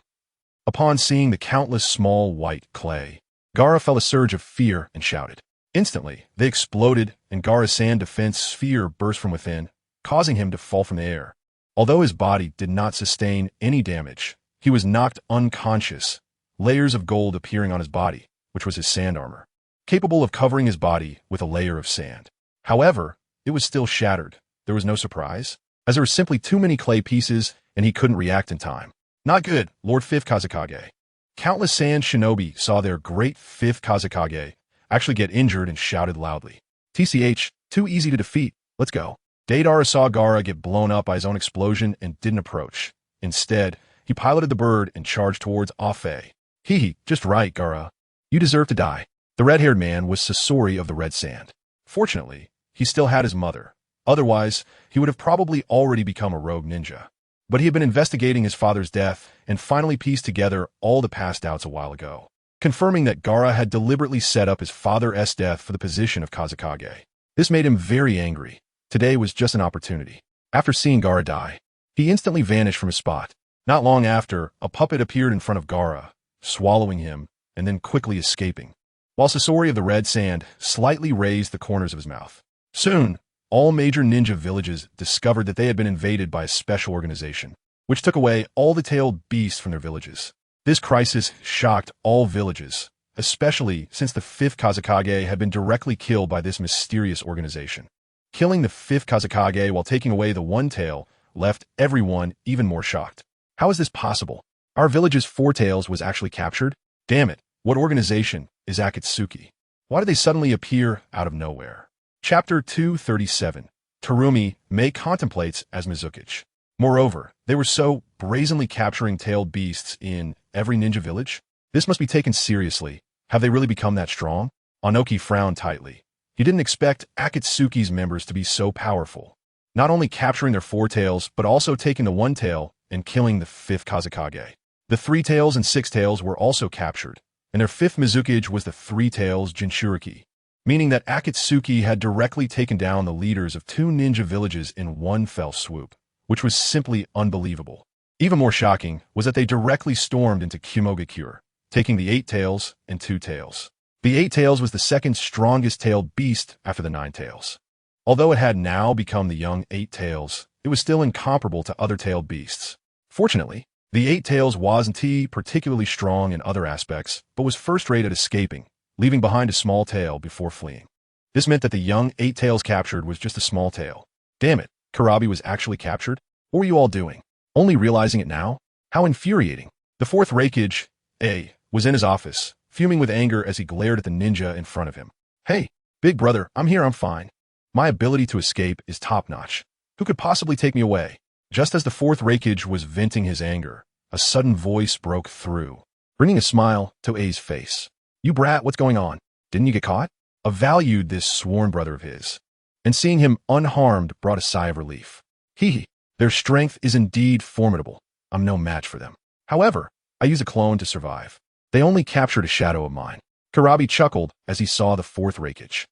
Upon seeing the countless small white clay, Gaara felt a surge of fear and shouted. Instantly, they exploded, and Gaara's sand defense sphere burst from within, causing him to fall from the air. Although his body did not sustain any damage, he was knocked unconscious, layers of gold appearing on his body, which was his sand armor, capable of covering his body with a layer of sand. However, it was still shattered. There was no surprise, as there were simply too many clay pieces, and he couldn't react in time. Not good, Lord Fifth Kazekage. Countless sand shinobi saw their great Fifth Kazekage actually get injured and shouted loudly. TCH, too easy to defeat. Let's go. Deidara saw Gaara get blown up by his own explosion and didn't approach. Instead, he piloted the bird and charged towards Afe. Hee, just right, Gaara. You deserve to die. The red-haired man was Sasori of the Red Sand. Fortunately, he still had his mother. Otherwise, he would have probably already become a rogue ninja. But he had been investigating his father's death and finally pieced together all the past doubts a while ago, confirming that Gaara had deliberately set up his father's death for the position of Kazekage. This made him very angry. Today was just an opportunity. After seeing Gaara die, he instantly vanished from his spot. Not long after, a puppet appeared in front of Gaara, swallowing him and then quickly escaping, while Sasori of the Red Sand slightly raised the corners of his mouth. Soon, all major ninja villages discovered that they had been invaded by a special organization, which took away all the tailed beasts from their villages. This crisis shocked all villages, especially since the fifth Kazekage had been directly killed by this mysterious organization. Killing the fifth Kazekage while taking away the one tail left everyone even more shocked. How is this possible? Our village's four tails was actually captured? Damn it, what organization is Akatsuki? Why did they suddenly appear out of nowhere? Chapter 237. Terumi May contemplates as Mizukichi. Moreover, they were so brazenly capturing tailed beasts in every ninja village. This must be taken seriously. Have they really become that strong? Onoki frowned tightly. He didn't expect Akatsuki's members to be so powerful, not only capturing their four tails, but also taking the one tail and killing the fifth Kazekage. The three tails and six tails were also captured, and their fifth Mizukichi was the three tails Jinchuriki, meaning that Akatsuki had directly taken down the leaders of two ninja villages in one fell swoop, which was simply unbelievable. Even more shocking was that they directly stormed into Kumogakure, taking the 8 tails and 2 tails. The 8 tails was the second strongest tailed beast after the 9 tails. Although it had now become the young 8 tails, it was still incomparable to other tailed beasts. Fortunately, the 8 tails wasn't particularly strong in other aspects, but was first-rate at escaping, leaving behind a small tail before fleeing. This meant that the young 8 tails captured was just a small tail. Damn it, Kurabi was actually captured? What were you all doing? Only realizing it now? How infuriating. The fourth Raikage, was in his office, fuming with anger as he glared at the ninja in front of him. Hey, big brother, I'm here, I'm fine. My ability to escape is top-notch. Who could possibly take me away? Just as the fourth Raikage was venting his anger, a sudden voice broke through, bringing a smile to A's face. You brat, what's going on? Didn't you get caught? A valued this sworn brother of his, and seeing him unharmed brought a sigh of relief. Their strength is indeed formidable. I'm no match for them. However, I use a clone to survive. They only captured a shadow of mine. Kurabi chuckled as he saw the fourth Raikage.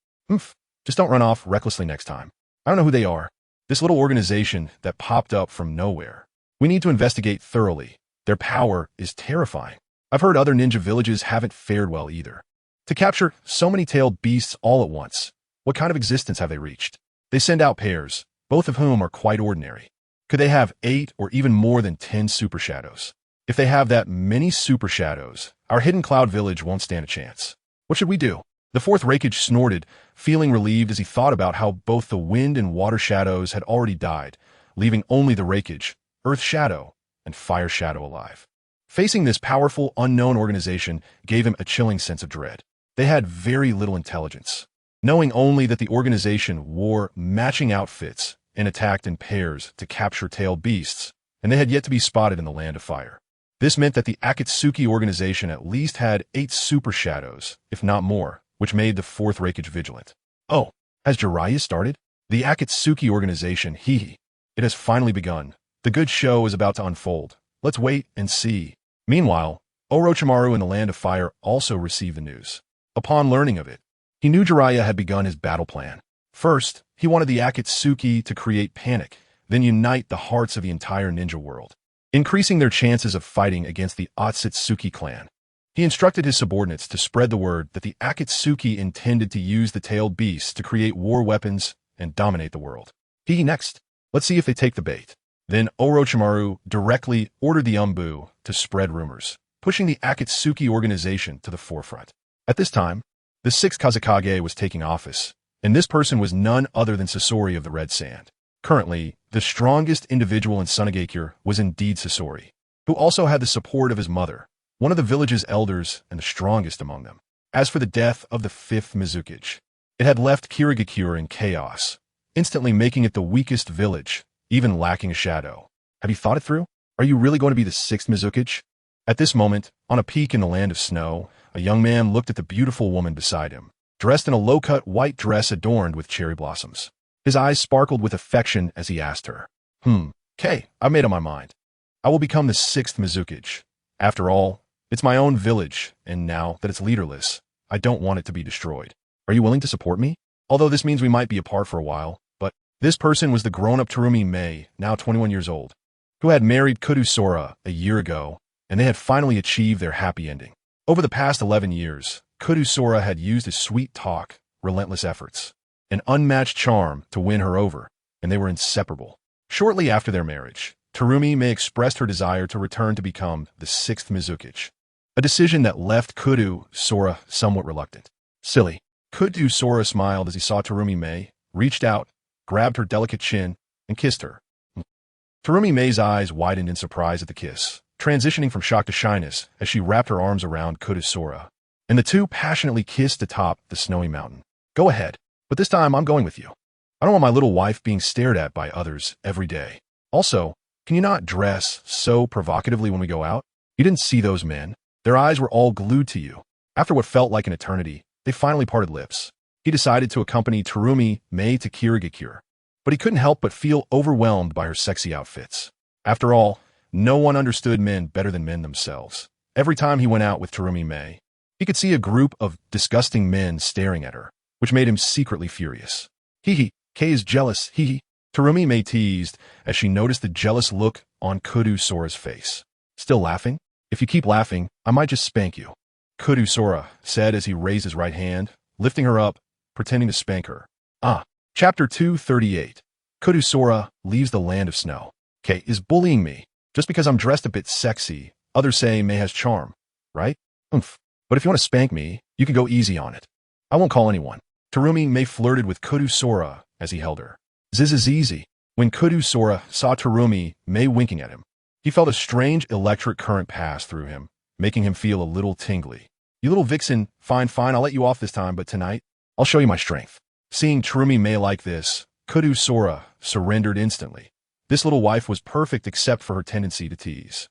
Just don't run off recklessly next time. I don't know who they are. This little organization that popped up from nowhere. We need to investigate thoroughly. Their power is terrifying. I've heard other ninja villages haven't fared well either. To capture so many tailed beasts all at once, what kind of existence have they reached? They send out pairs, both of whom are quite ordinary. Could they have 8 or even more than 10 super shadows? If they have that many super shadows, our hidden cloud village won't stand a chance. What should we do? The fourth Raikage snorted, feeling relieved as he thought about how both the wind and water shadows had already died, leaving only the Raikage, Earth Shadow, and Fire Shadow alive. Facing this powerful, unknown organization gave him a chilling sense of dread. They had very little intelligence, knowing only that the organization wore matching outfits and attacked in pairs to capture tailed beasts, and they had yet to be spotted in the Land of Fire. This meant that the Akatsuki organization at least had 8 super shadows, if not more, which made the fourth Raikage vigilant. Oh, has Jiraiya started? The Akatsuki organization, hee. It has finally begun. The good show is about to unfold. Let's wait and see. Meanwhile, Orochimaru in the Land of Fire also received the news. Upon learning of it, he knew Jiraiya had begun his battle plan. First, he wanted the Akatsuki to create panic, then unite the hearts of the entire ninja world, increasing their chances of fighting against the Otsutsuki clan. He instructed his subordinates to spread the word that the Akatsuki intended to use the tailed beasts to create war weapons and dominate the world. Next, let's see if they take the bait. Then Orochimaru directly ordered the Umbu to spread rumors, pushing the Akatsuki organization to the forefront. At this time, the sixth Kazekage was taking office, and this person was none other than Sasori of the Red Sand. Currently, the strongest individual in Sunagakure was indeed Sasori, who also had the support of his mother, one of the village's elders and the strongest among them. As for the death of the fifth Mizukage, it had left Kirigakure in chaos, instantly making it the weakest village, even lacking a shadow. Have you thought it through? Are you really going to be the sixth Mizukage? At this moment, on a peak in the land of snow, a young man looked at the beautiful woman beside him, dressed in a low-cut white dress adorned with cherry blossoms. His eyes sparkled with affection as he asked her, I've made up my mind. I will become the sixth Mizukage. After all, it's my own village, and now that it's leaderless, I don't want it to be destroyed. Are you willing to support me? Although this means we might be apart for a while, but this person was the grown-up Terumi Mei, now 21 years old, who had married Kudu Sora a year ago, and they had finally achieved their happy ending. Over the past 11 years, Kudu Sora had used his sweet talk, relentless efforts, and unmatched charm to win her over, and they were inseparable. Shortly after their marriage, Terumi Mei expressed her desire to return to become the sixth Mizukage, a decision that left Kudu Sora somewhat reluctant. Silly. Kudu Sora smiled as he saw Terumi Mei, reached out, grabbed her delicate chin, and kissed her. Terumi Mei's eyes widened in surprise at the kiss, transitioning from shock to shyness as she wrapped her arms around Kudu Sora, and the two passionately kissed atop the snowy mountain. Go ahead, but this time I'm going with you. I don't want my little wife being stared at by others every day. Also, can you not dress so provocatively when we go out? You didn't see those men. Their eyes were all glued to you. After what felt like an eternity, they finally parted lips. He decided to accompany Terumi Mei to Kirigakure, but he couldn't help but feel overwhelmed by her sexy outfits. After all, no one understood men better than men themselves. Every time he went out with Terumi Mei, he could see a group of disgusting men staring at her, which made him secretly furious. Kei is jealous, Terumi Mei teased as she noticed the jealous look on Kudu Sora's face. Still laughing? If you keep laughing, I might just spank you, Kudu Sora said as he raised his right hand, lifting her up, pretending to spank her. Chapter 238. Kudu Sora leaves the land of snow. Kei is bullying me. Just because I'm dressed a bit sexy, others say Mei has charm, right? But if you want to spank me, you can go easy on it. I won't call anyone. Terumi Mei flirted with Kudu Sora as he held her. Ziz is easy. When Kudu Sora saw Terumi Mei winking at him, he felt a strange electric current pass through him, making him feel a little tingly. You little vixen, fine, I'll let you off this time, but tonight, I'll show you my strength. Seeing Terumi Mei like this, Kudu Sora surrendered instantly. This little wife was perfect except for her tendency to tease.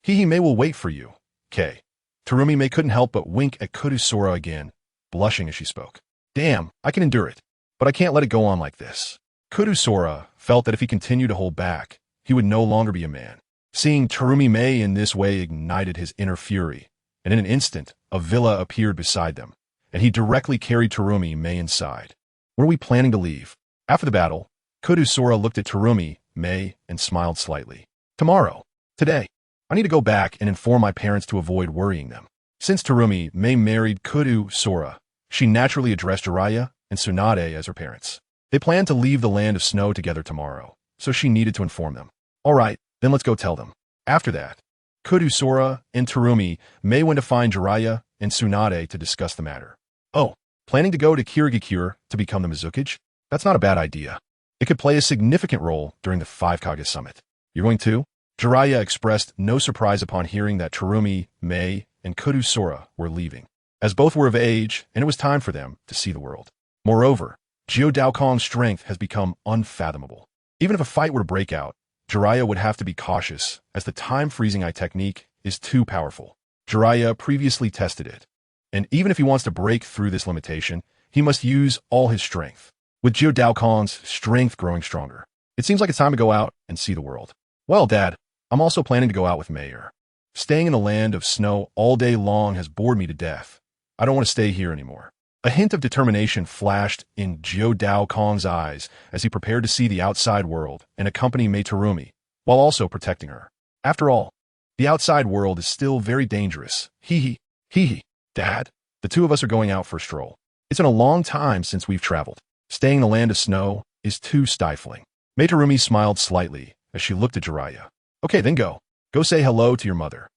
Mei will wait for you, Kei. Terumi Mei couldn't help but wink at Kudu Sora again, blushing as she spoke. Damn, I can endure it, but I can't let it go on like this. Kudu Sora felt that if he continued to hold back, he would no longer be a man. Seeing Terumi Mei in this way ignited his inner fury, and in an instant, a villa appeared beside them, and he directly carried Terumi Mei inside. When are we planning to leave? After the battle, Kudu Sora looked at Terumi Mei and smiled slightly. Tomorrow. Today. I need to go back and inform my parents to avoid worrying them. Since Terumi Mei married Kudu Sora, she naturally addressed Jiraiya and Tsunade as her parents. They planned to leave the land of snow together tomorrow, so she needed to inform them. All right, then let's go tell them. After that, Kudusora and Terumi may went to find Jiraiya and Tsunade to discuss the matter. Oh, planning to go to Kirigakure to become the Mizukage? That's not a bad idea. It could play a significant role during the Five Kage Summit. You're going to? Jiraiya expressed no surprise upon hearing that Terumi, Mei, and Kudusora were leaving, as both were of age and it was time for them to see the world. Moreover, Daokong's strength has become unfathomable. Even if a fight were to break out, Jiraiya would have to be cautious, as the time-freezing eye technique is too powerful. Jiraiya previously tested it, and even if he wants to break through this limitation, he must use all his strength. With Daokong's strength growing stronger, it seems like it's time to go out and see the world. Well, Dad, I'm also planning to go out with Mayor. Staying in the land of snow all day long has bored me to death. I don't want to stay here anymore. A hint of determination flashed in Daokong's eyes as he prepared to see the outside world and accompany Mei Terumi, while also protecting her. After all, the outside world is still very dangerous. Hee hee. Dad, the two of us are going out for a stroll. It's been a long time since we've traveled. Staying in the land of snow is too stifling. Mei Terumi smiled slightly as she looked at Jiraiya. Okay, then go. Go say hello to your mother.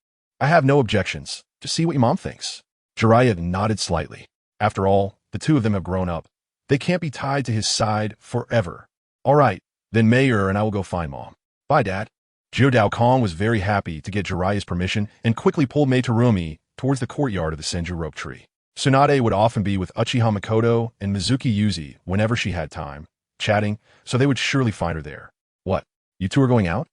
I have no objections. Just see what your mom thinks. Jiraiya nodded slightly. After all, the two of them have grown up. They can't be tied to his side forever. All right, then Mayor and I will go find Mom. Bye, Dad. Daokong was very happy to get Jiraiya's permission and quickly pulled Mei Terumi towards the courtyard of the Senju rope tree. Tsunade would often be with Uchiha Makoto and Mizuki Yuzi whenever she had time, chatting, so they would surely find her there. What? You two are going out?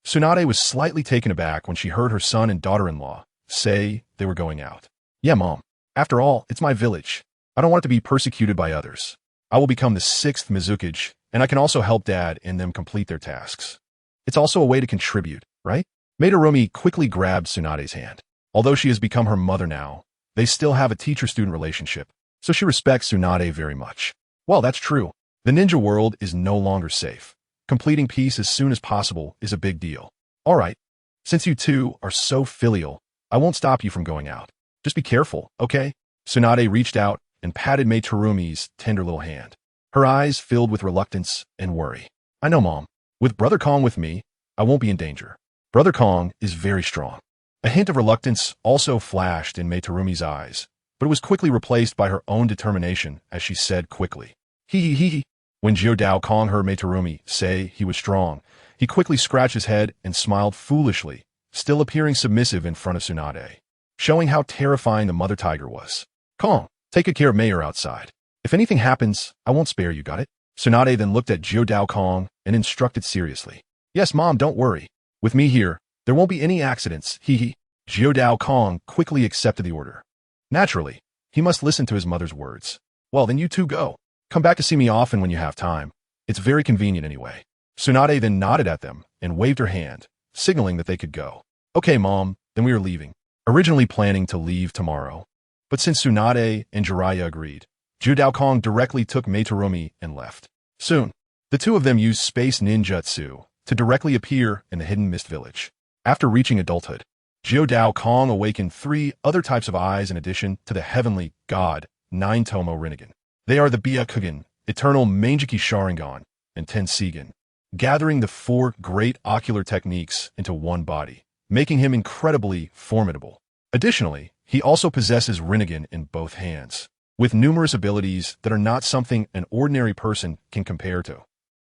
Tsunade was slightly taken aback when she heard her son and daughter-in-law say they were going out. Yeah, Mom. After all, it's my village. I don't want it to be persecuted by others. I will become the 6th Mizukage, and I can also help Dad and them complete their tasks. It's also a way to contribute, right? Mei Terumi quickly grabbed Tsunade's hand. Although she has become her mother now, they still have a teacher-student relationship, so she respects Tsunade very much. Well, that's true. The ninja world is no longer safe. Completing peace as soon as possible is a big deal. All right, since you two are so filial, I won't stop you from going out. Just be careful, okay? Tsunade reached out and patted Mei Terumi's tender little hand. Her eyes filled with reluctance and worry. I know, Mom. With Brother Kong with me, I won't be in danger. Brother Kong is very strong. A hint of reluctance also flashed in Mei Terumi's eyes, but it was quickly replaced by her own determination as she said quickly, hee. When Daokong heard Mei Terumi say he was strong, he quickly scratched his head and smiled foolishly, still appearing submissive in front of Tsunade, showing how terrifying the mother tiger was. Kong, take good care of Mayor outside. If anything happens, I won't spare you, got it? Tsunade then looked at Daokong and instructed seriously. Yes, Mom, don't worry. With me here, there won't be any accidents, hee. Daokong quickly accepted the order. Naturally, he must listen to his mother's words. Well, then you two go. Come back to see me often when you have time. It's very convenient anyway. Tsunade then nodded at them and waved her hand, signaling that they could go. Okay, Mom, then we are leaving. Originally planning to leave tomorrow. But since Tsunade and Jiraiya agreed, Daokong directly took Mei Terumi and left. Soon, the two of them used space ninjutsu to directly appear in the Hidden Mist Village. After reaching adulthood, Daokong awakened 3 other types of eyes in addition to the heavenly god 9-Tomo Rinnegan. They are the Byakugan, Eternal Mangeki Sharingan, and Tensigan, gathering the 4 great ocular techniques into one body, making him incredibly formidable. Additionally, he also possesses Rinnegan in both hands, with numerous abilities that are not something an ordinary person can compare to.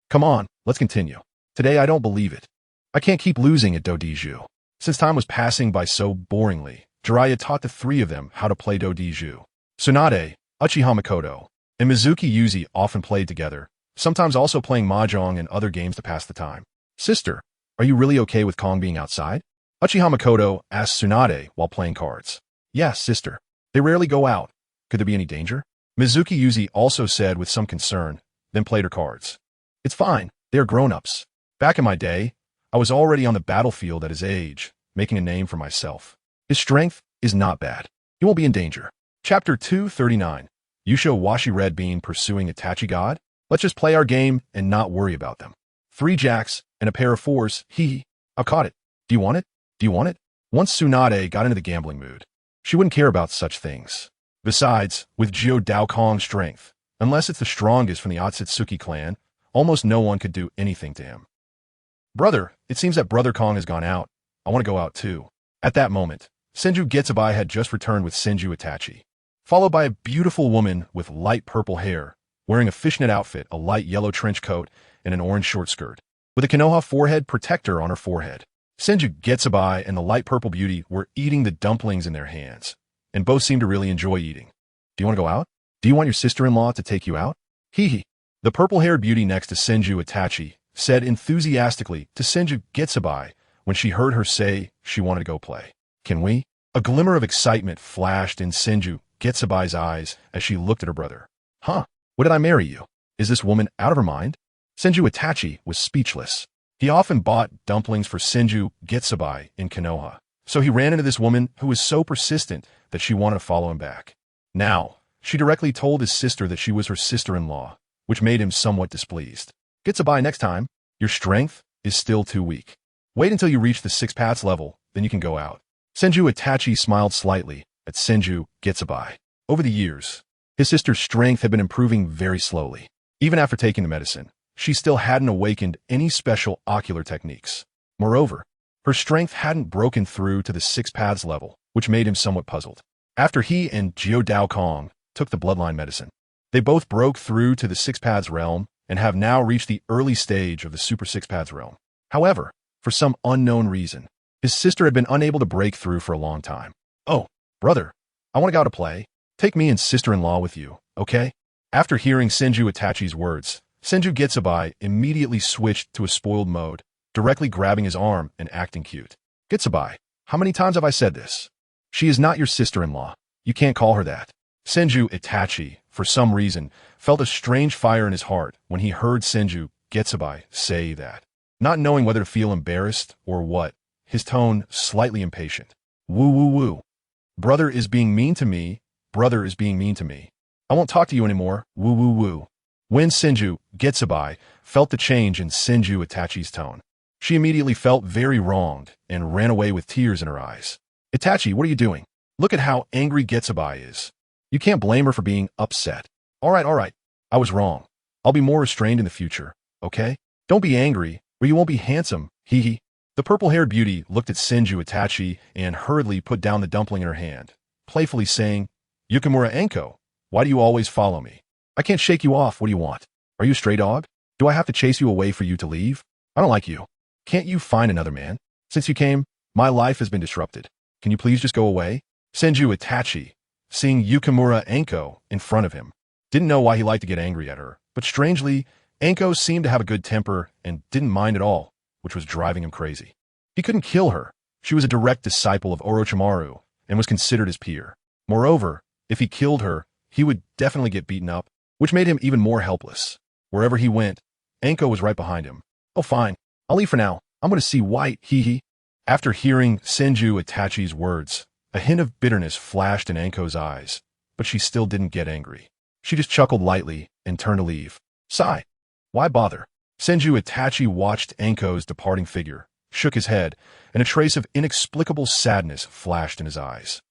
Come on, let's continue. Today I don't believe it. I can't keep losing at Dodiju. Since time was passing by so boringly, Jiraiya taught the 3 of them how to play Dodiju. Tsunade, Uchiha Makoto, and Mizuki Yuzi often played together, sometimes also playing mahjong and other games to pass the time. Sister, are you really okay with Kong being outside? Uchiha Makoto asked Tsunade while playing cards. Yes, sister. They rarely go out. Could there be any danger? Mizuki Yuzi also said with some concern, then played her cards. It's fine. They are grown-ups. Back in my day, I was already on the battlefield at his age, making a name for myself. His strength is not bad. He won't be in danger. Chapter 239. Yusho Washi Red Bean pursuing Itachi God? Let's just play our game and not worry about them. 3 jacks and a pair of 4s, hee. I caught it. Do you want it? Do you want it? Once Tsunade got into the gambling mood, she wouldn't care about such things. Besides, with Daokong's strength, unless it's the strongest from the Otsutsuki clan, almost no one could do anything to him. Brother, it seems that Brother Kong has gone out. I want to go out too. At that moment, Senju Getsubai had just returned with Senju Itachi, followed by a beautiful woman with light purple hair, wearing a fishnet outfit, a light yellow trench coat, and an orange short skirt, with a Konoha forehead protector on her forehead. Senju Getsubai and the light purple beauty were eating the dumplings in their hands, and both seemed to really enjoy eating. Do you want to go out? Do you want your sister-in-law to take you out? Hee hee. The purple-haired beauty next to Senju Itachi said enthusiastically to Senju Getsubai when she heard her say she wanted to go play. Can we? A glimmer of excitement flashed in Senju Getsubai's eyes as she looked at her brother. Huh? What did I marry you? Is this woman out of her mind? Senju Itachi was speechless. He often bought dumplings for Senju Getsubai in Konoha, so he ran into this woman who was so persistent that she wanted to follow him back. Now, she directly told his sister that she was her sister-in-law, which made him somewhat displeased. Getsubai, next time, your strength is still too weak. Wait until you reach the 6 paths level, then you can go out. Senju Itachi smiled slightly at Senju Getsubai. Over the years, his sister's strength had been improving very slowly. Even after taking the medicine, she still hadn't awakened any special ocular techniques. Moreover, her strength hadn't broken through to the 6 paths level, which made him somewhat puzzled. After he and Jiao Dao Kong took the bloodline medicine, they both broke through to the 6 paths realm and have now reached the early stage of the Super 6 paths realm. However, for some unknown reason, his sister had been unable to break through for a long time. Oh, brother, I want to go out to play. Take me and sister-in-law with you, okay? After hearing Senju Itachi's words, Senju Getsubai immediately switched to a spoiled mode, directly grabbing his arm and acting cute. Getsubai, how many times have I said this? She is not your sister-in-law. You can't call her that. Senju Itachi, for some reason, felt a strange fire in his heart when he heard Senju Getsubai say that. Not knowing whether to feel embarrassed or what, his tone slightly impatient. Woo woo woo. Brother is being mean to me. Brother is being mean to me. I won't talk to you anymore. Woo woo woo. When Senju Getsubai felt the change in Senju Itachi's tone, she immediately felt very wronged and ran away with tears in her eyes. Itachi, what are you doing? Look at how angry Getsubai is. You can't blame her for being upset. All right. I was wrong. I'll be more restrained in the future, okay? Don't be angry, or you won't be handsome. Hee hee. The purple-haired beauty looked at Senju Itachi and hurriedly put down the dumpling in her hand, playfully saying, Yukimura Enko, why do you always follow me? I can't shake you off. What do you want? Are you a stray dog? Do I have to chase you away for you to leave? I don't like you. Can't you find another man? Since you came, my life has been disrupted. Can you please just go away? Senju Itachi, seeing Yukimura Enko in front of him, didn't know why he liked to get angry at her, but strangely, Enko seemed to have a good temper and didn't mind at all, which was driving him crazy. He couldn't kill her. She was a direct disciple of Orochimaru and was considered his peer. Moreover, if he killed her, he would definitely get beaten up, which made him even more helpless. Wherever he went, Enko was right behind him. Oh fine, I'll leave for now. I'm going to see White, hee hee. After hearing Senju Itachi's words, a hint of bitterness flashed in Enko's eyes, but she still didn't get angry. She just chuckled lightly and turned to leave. Sigh. Why bother? Senju Itachi watched Enko's departing figure, shook his head, and a trace of inexplicable sadness flashed in his eyes.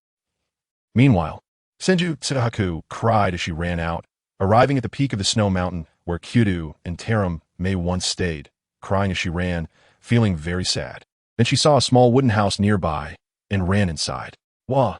Meanwhile, Senju Tsuhaku cried as she ran out, arriving at the peak of the snow mountain where Kyudo and Terum May once stayed, crying as she ran, feeling very sad. Then she saw a small wooden house nearby and ran inside. Wah!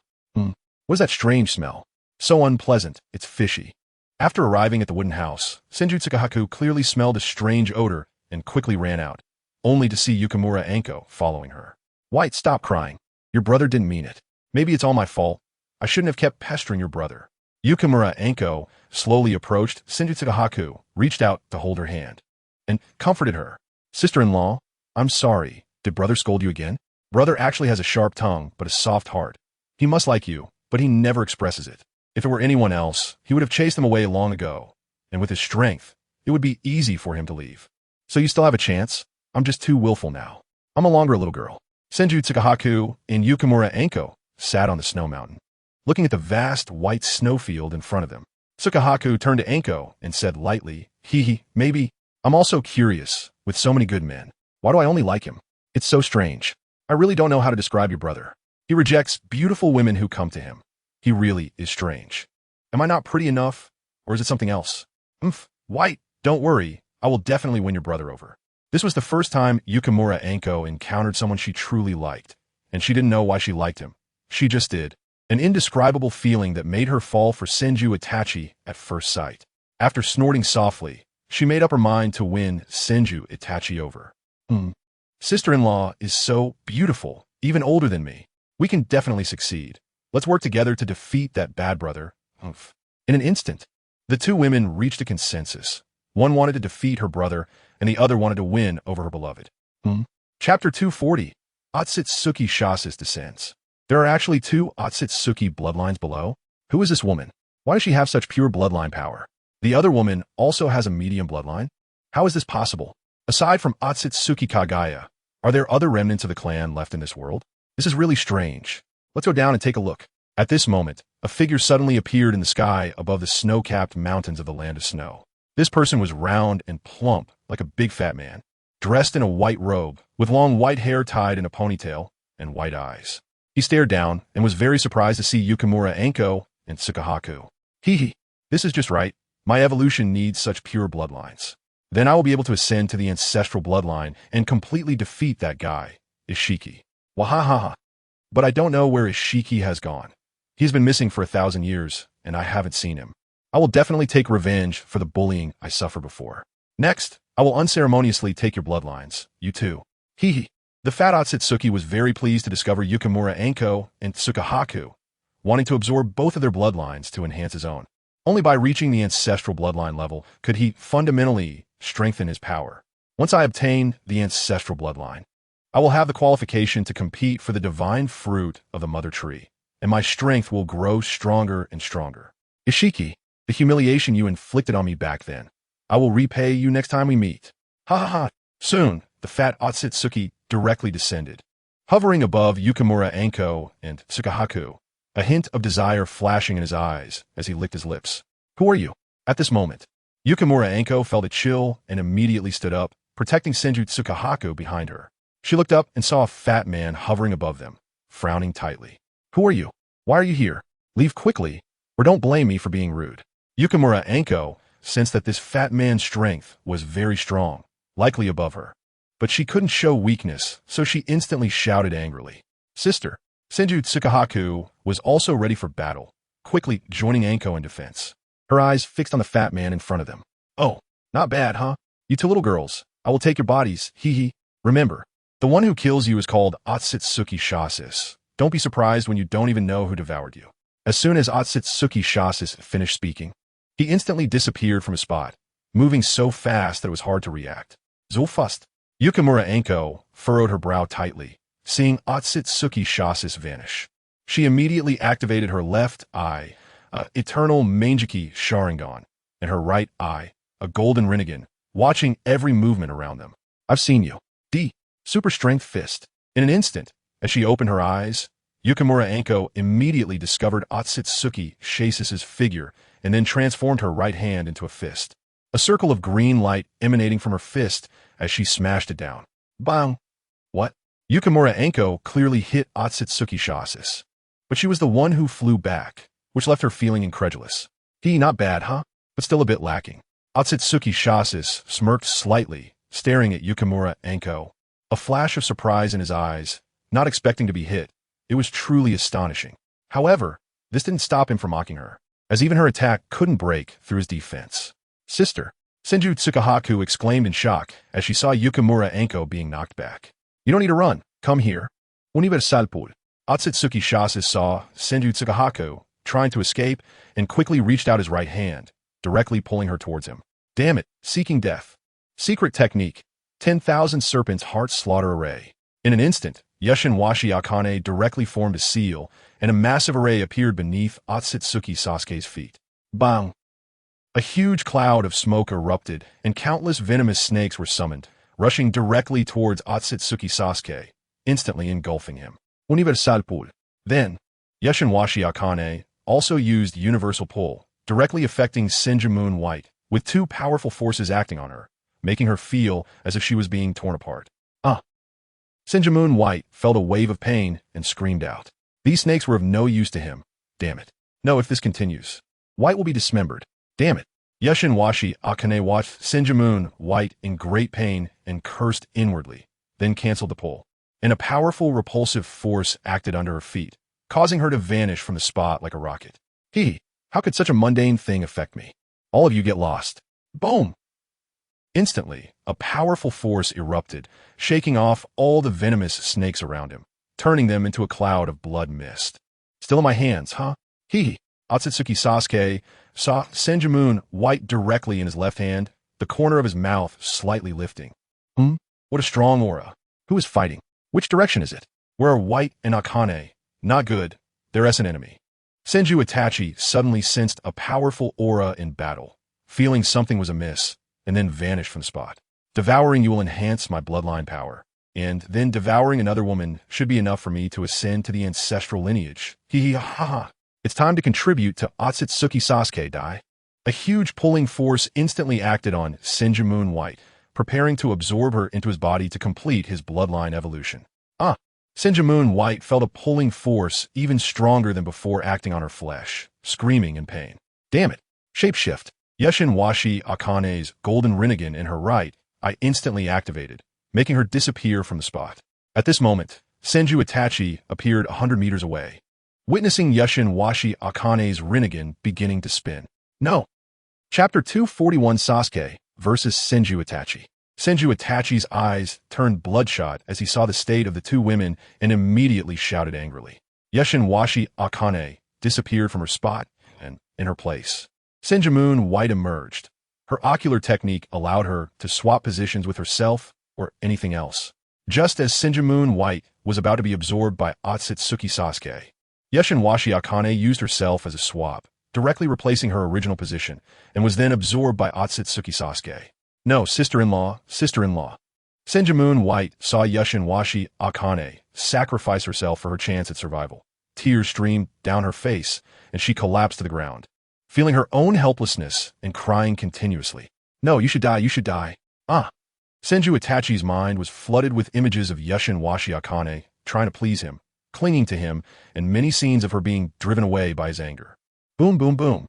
What's that strange smell? So unpleasant, it's fishy. After arriving at the wooden house, Senju Tsuhaku clearly smelled a strange odor and quickly ran out, only to see Yukimura Enko following her. White, stop crying. Your brother didn't mean it. Maybe it's all my fault. I shouldn't have kept pestering your brother. Yukimura Enko slowly approached Senju Tsuhaku, reached out to hold her hand, and comforted her. Sister-in-law, I'm sorry. Did brother scold you again? Brother actually has a sharp tongue, but a soft heart. He must like you, but he never expresses it. If it were anyone else, he would have chased them away long ago, and with his strength, it would be easy for him to leave. So you still have a chance? I'm just too willful now. I'm no longer a little girl. Senju Tsuhaku and Yukimura Enko sat on the snow mountain, looking at the vast white snowfield in front of them. Tsuhaku turned to Enko and said lightly, hee, maybe. I'm also curious, with so many good men. Why do I only like him? It's so strange. I really don't know how to describe your brother. He rejects beautiful women who come to him. He really is strange. Am I not pretty enough? Or is it something else? White, don't worry. I will definitely win your brother over. This was the first time Yukimura Enko encountered someone she truly liked, and she didn't know why she liked him. She just did. An indescribable feeling that made her fall for Senju Itachi at first sight. After snorting softly, she made up her mind to win Senju Itachi over. Sister-in-law is so beautiful, even older than me. We can definitely succeed. Let's work together to defeat that bad brother. Oof. In an instant, the two women reached a consensus. One wanted to defeat her brother, and the other wanted to win over her beloved. Chapter 240. Otsutsuki Shasis descends. There are actually two Otsutsuki bloodlines below? Who is this woman? Why does she have such pure bloodline power? The other woman also has a medium bloodline? How is this possible? Aside from Otsutsuki Kagaya, are there other remnants of the clan left in this world? This is really strange. Let's go down and take a look. At this moment, a figure suddenly appeared in the sky above the snow-capped mountains of the land of snow. This person was round and plump, like a big fat man, dressed in a white robe, with long white hair tied in a ponytail, and white eyes. He stared down and was very surprised to see Yukimura Anko and Tsukahaku. Hee, this is just right. My evolution needs such pure bloodlines. Then I will be able to ascend to the ancestral bloodline and completely defeat that guy, Ishiki. Wahahaha. But I don't know where Ishiki has gone. He's been missing for 1,000 years, and I haven't seen him. I will definitely take revenge for the bullying I suffered before. Next, I will unceremoniously take your bloodlines. You too. Hee. The fat Otsutsuki was very pleased to discover Yukimura Anko and Tsukahaku, wanting to absorb both of their bloodlines to enhance his own. Only by reaching the ancestral bloodline level could he fundamentally strengthen his power. Once I obtain the ancestral bloodline, I will have the qualification to compete for the divine fruit of the mother tree, and my strength will grow stronger and stronger. Ishiki, the humiliation you inflicted on me back then, I will repay you next time we meet. Ha ha ha. Soon, the fat Otsutsuki directly descended, hovering above Yukimura Anko and Tsukahaku, a hint of desire flashing in his eyes as he licked his lips. Who are you? At this moment, Yukimura Anko felt a chill and immediately stood up, protecting Senju Tsukahaku behind her. She looked up and saw a fat man hovering above them, frowning tightly. Who are you? Why are you here? Leave quickly, or don't blame me for being rude. Yukimura Anko sensed that this fat man's strength was very strong, likely above her. But she couldn't show weakness, so she instantly shouted angrily. Sister! Senju Tsukahaku was also ready for battle, quickly joining Anko in defense. Her eyes fixed on the fat man in front of them. Oh, not bad, huh? You two little girls, I will take your bodies, hee. Remember, the one who kills you is called Otsutsuki Shasis. Don't be surprised when you don't even know who devoured you. As soon as Otsutsuki Shasis finished speaking, he instantly disappeared from his spot, moving so fast that it was hard to react. Zulfust. Yukimura Anko furrowed her brow tightly, seeing Otsutsuki Shasis vanish. She immediately activated her left eye, EternalMS Sharingan, and her right eye, a golden Rinnegan, watching every movement around them. I've seen you. D. Super Strength Fist. In an instant, as she opened her eyes, Yukimura Anko immediately discovered Otsutsuki Shasis's figure and then transformed her right hand into a fist. A circle of green light emanating from her fist as she smashed it down. Bang! What? Yukimura Anko clearly hit Otsutsuki Shasis, but she was the one who flew back, which left her feeling incredulous. Not bad, huh? But still a bit lacking. Otsutsuki Shasis smirked slightly, staring at Yukimura Anko. A flash of surprise in his eyes, not expecting to be hit. It was truly astonishing. However, this didn't stop him from mocking her, as even her attack couldn't break through his defense. Sister! Senju Tsukahaku exclaimed in shock as she saw Yukimura Anko being knocked back. You don't need to run. Come here. Universalpul. Otsutsuki Shasis saw Senju Tsukahaku trying to escape and quickly reached out his right hand, directly pulling her towards him. Damn it, seeking death. Secret technique. 10,000 Serpents Heart Slaughter Array. In an instant, Yushin Washi Akane directly formed a seal, and a massive array appeared beneath Otsutsuki Sasuke's feet. Bang! A huge cloud of smoke erupted, and countless venomous snakes were summoned, rushing directly towards Otsutsuki Sasuke, instantly engulfing him. Universal Pull. Then, Yushin Washi Akane also used Universal Pull, directly affecting Senju Moon White, with two powerful forces acting on her, making her feel as if she was being torn apart. Senju Moon White felt a wave of pain and screamed out. These snakes were of no use to him. Damn it. No, if this continues, White will be dismembered. Damn it. Yushin Washi Akane watched Senju Moon White in great pain and cursed inwardly, then canceled the pull. and a powerful repulsive force acted under her feet, causing her to vanish from the spot like a rocket. How could such a mundane thing affect me? All of you get lost. Boom! Instantly, a powerful force erupted, shaking off all the venomous snakes around him, turning them into a cloud of blood mist. Still in my hands, huh? Otsutsuki Sasuke saw Senju White directly in his left hand, the corner of his mouth slightly lifting. What a strong aura. Who is fighting? Which direction is it? Where are White and Akane? Not good. They're an enemy. Senju Itachi suddenly sensed a powerful aura in battle, feeling something was amiss, and then vanished from the spot. Devouring you will enhance my bloodline power, and then devouring another woman should be enough for me to ascend to the ancestral lineage. It's time to contribute to Otsutsuki Sasuke Dai. A huge pulling force instantly acted on Senju White, preparing to absorb her into his body to complete his bloodline evolution. Senju White felt a pulling force even stronger than before acting on her flesh, screaming in pain. Damn it! Shapeshift. Yushin Washi Akane's golden Rinnegan in her right, I instantly activated, making her disappear from the spot. At this moment, Senju Itachi appeared 100 meters away, witnessing Yushin Washi Akane's Rinnegan beginning to spin. No! Chapter 241 Sasuke versus Senju Itachi. Senju Itachi's eyes turned bloodshot as he saw the state of the two women and immediately shouted angrily. Yushin Washi Akane disappeared from her spot, and in her place, Senju White emerged. Her ocular technique allowed her to swap positions with herself or anything else. Just as Senju White was about to be absorbed by Otsutsuki Sasuke, Yushin Washi Akane used herself as a swap, directly replacing her original position, and was then absorbed by Otsutsuki Sasuke. No, sister-in-law. Senju White saw Yushin Washi Akane sacrifice herself for her chance at survival. Tears streamed down her face, and she collapsed to the ground, feeling her own helplessness and crying continuously. No, you should die. Senju Itachi's mind was flooded with images of Yushin Washi Akane trying to please him, clinging to him, and many scenes of her being driven away by his anger. Boom, boom, boom.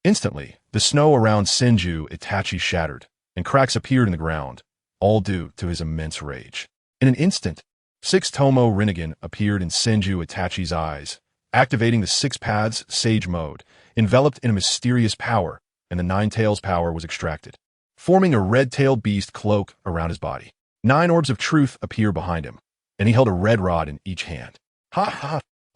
Instantly, the snow around Senju Itachi shattered, and cracks appeared in the ground, all due to his immense rage. In an instant, 6 Tomo Rinnegan appeared in Senju Itachi's eyes, activating the 6 Paths Sage mode, enveloped in a mysterious power, and the 9 Tails power was extracted, forming a red-tailed beast cloak around his body. 9 orbs of truth appear behind him, and he held a red rod in each hand.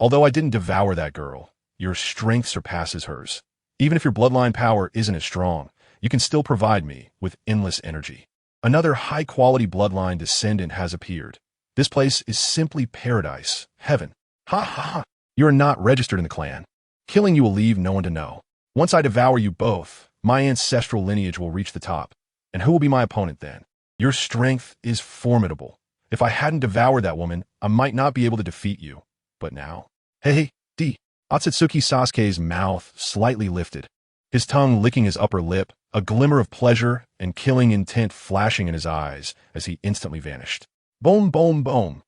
Although I didn't devour that girl, your strength surpasses hers. Even if your bloodline power isn't as strong, you can still provide me with endless energy. Another high-quality bloodline descendant has appeared. This place is simply paradise, heaven. You are not registered in the clan. Killing you will leave no one to know. Once I devour you both, my ancestral lineage will reach the top. And who will be my opponent then? Your strength is formidable. If I hadn't devoured that woman, I might not be able to defeat you. But now... Otsutsuki Sasuke's mouth slightly lifted, his tongue licking his upper lip, a glimmer of pleasure and killing intent flashing in his eyes as he instantly vanished. Boom, boom, boom.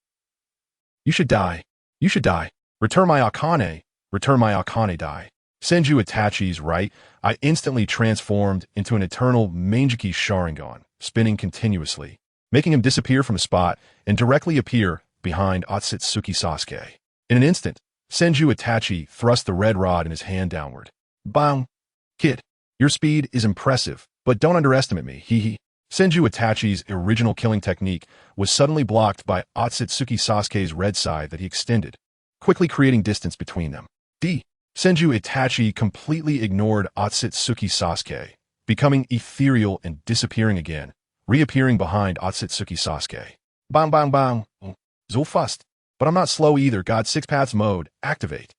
You should die. Return my Akane die. Senju Itachi's right, I instantly transformed into an eternal Mangeki Sharingan, spinning continuously, making him disappear from a spot and directly appear behind Otsutsuki Sasuke. In an instant, Senju Itachi thrust the red rod in his hand downward. Bang! Kid, your speed is impressive, but don't underestimate me, Senju Itachi's original killing technique was suddenly blocked by Otsutsuki Sasuke's red side that he extended, quickly creating distance between them. Senju Itachi completely ignored Otsutsuki Sasuke, becoming ethereal and disappearing again, reappearing behind Otsutsuki Sasuke. Bang, bang, bang. So fast. But I'm not slow either. God 6 Paths mode, activate.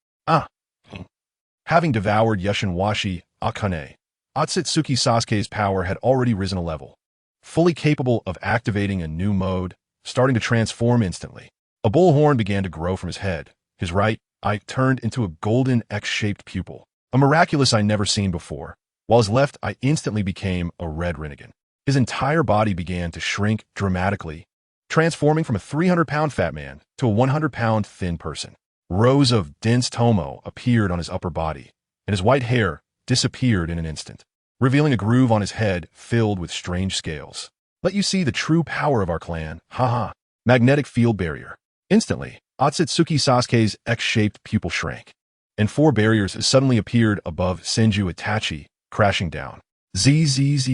Having devoured Yushin Washi Akane, Otsutsuki Sasuke's power had already risen a level, fully capable of activating a new mode, starting to transform instantly. A bullhorn began to grow from his head. His right eye turned into a golden X-shaped pupil, a miraculous I never seen before, while his left eye instantly became a red Rinnegan. His entire body began to shrink dramatically, transforming from a 300-pound fat man to a 100-pound thin person. Rows of dense tomo appeared on his upper body, and his white hair disappeared in an instant, revealing a groove on his head filled with strange scales. Let you see the true power of our clan. Magnetic field barrier. Instantly, Otsutsuki Sasuke's X-shaped pupil shrank, and four barriers suddenly appeared above Senju Itachi, crashing down. Zzz.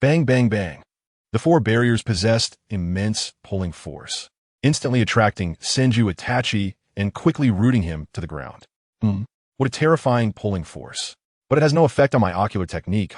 Bang bang bang. The four barriers possessed immense pulling force, instantly attracting Senju Itachi and quickly rooting him to the ground. What a terrifying pulling force. But it has no effect on my ocular technique,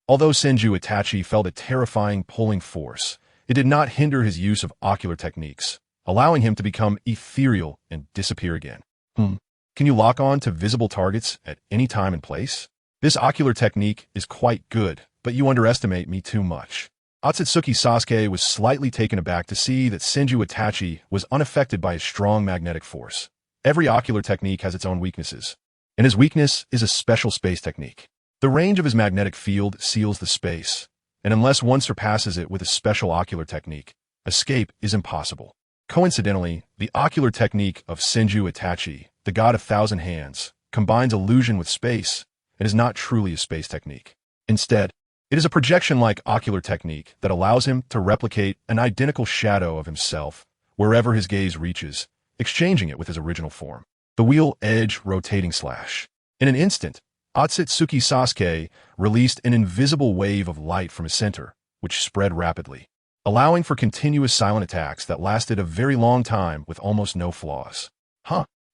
Although Senju Itachi felt a terrifying pulling force, it did not hinder his use of ocular techniques, allowing him to become ethereal and disappear again. Can you lock on to visible targets at any time and place? This ocular technique is quite good, but you underestimate me too much. Otsutsuki Sasuke was slightly taken aback to see that Senju Itachi was unaffected by his strong magnetic force. Every ocular technique has its own weaknesses, and his weakness is a special space technique. The range of his magnetic field seals the space, and unless one surpasses it with a special ocular technique, escape is impossible. Coincidentally, the ocular technique of Senju Itachi, the god of thousand hands, combines illusion with space and is not truly a space technique. Instead, it is a projection-like ocular technique that allows him to replicate an identical shadow of himself wherever his gaze reaches, exchanging it with his original form. The wheel edge rotating slash. In an instant, Otsutsuki Sasuke released an invisible wave of light from his center, which spread rapidly, allowing for continuous silent attacks that lasted a very long time with almost no flaws.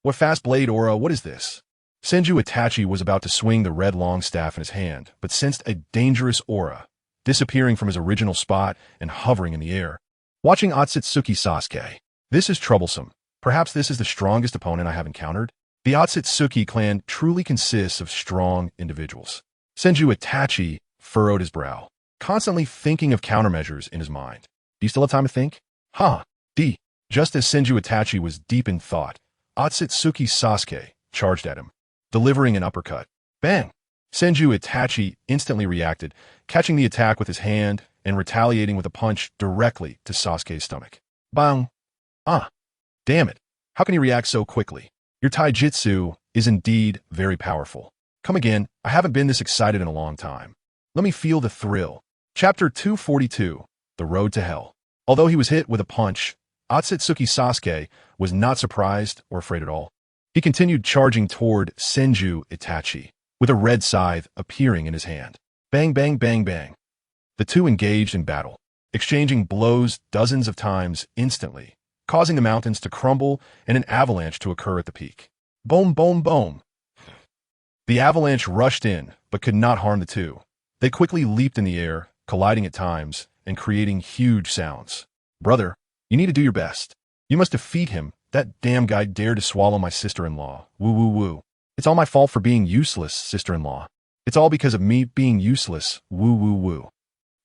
What fast blade aura, what is this? Senju Itachi was about to swing the red long staff in his hand, but sensed a dangerous aura, disappearing from his original spot and hovering in the air. Watching Otsutsuki Sasuke. This is troublesome. Perhaps this is the strongest opponent I have encountered. The Otsutsuki clan truly consists of strong individuals. Senju Itachi furrowed his brow, constantly thinking of countermeasures in his mind. Do you still have time to think? Just as Senju Itachi was deep in thought, Otsutsuki Sasuke charged at him, delivering an uppercut. Bang! Senju Itachi instantly reacted, catching the attack with his hand and retaliating with a punch directly to Sasuke's stomach. Bang! Damn it. How can he react so quickly? Your taijutsu is indeed very powerful. Come again, I haven't been this excited in a long time. Let me feel the thrill. Chapter 242, The Road to Hell. Although he was hit with a punch, Otsutsuki Sasuke was not surprised or afraid at all. He continued charging toward Senju Itachi, with a red scythe appearing in his hand. Bang bang bang bang. The two engaged in battle, exchanging blows dozens of times instantly, causing the mountains to crumble and an avalanche to occur at the peak. Boom boom boom. The avalanche rushed in, but could not harm the two. They quickly leaped in the air, colliding at times, and creating huge sounds. Brother, you need to do your best. You must defeat him. That damn guy dared to swallow my sister-in-law. Woo woo woo. It's all my fault for being useless, sister-in-law. It's all because of me being useless. Woo woo woo.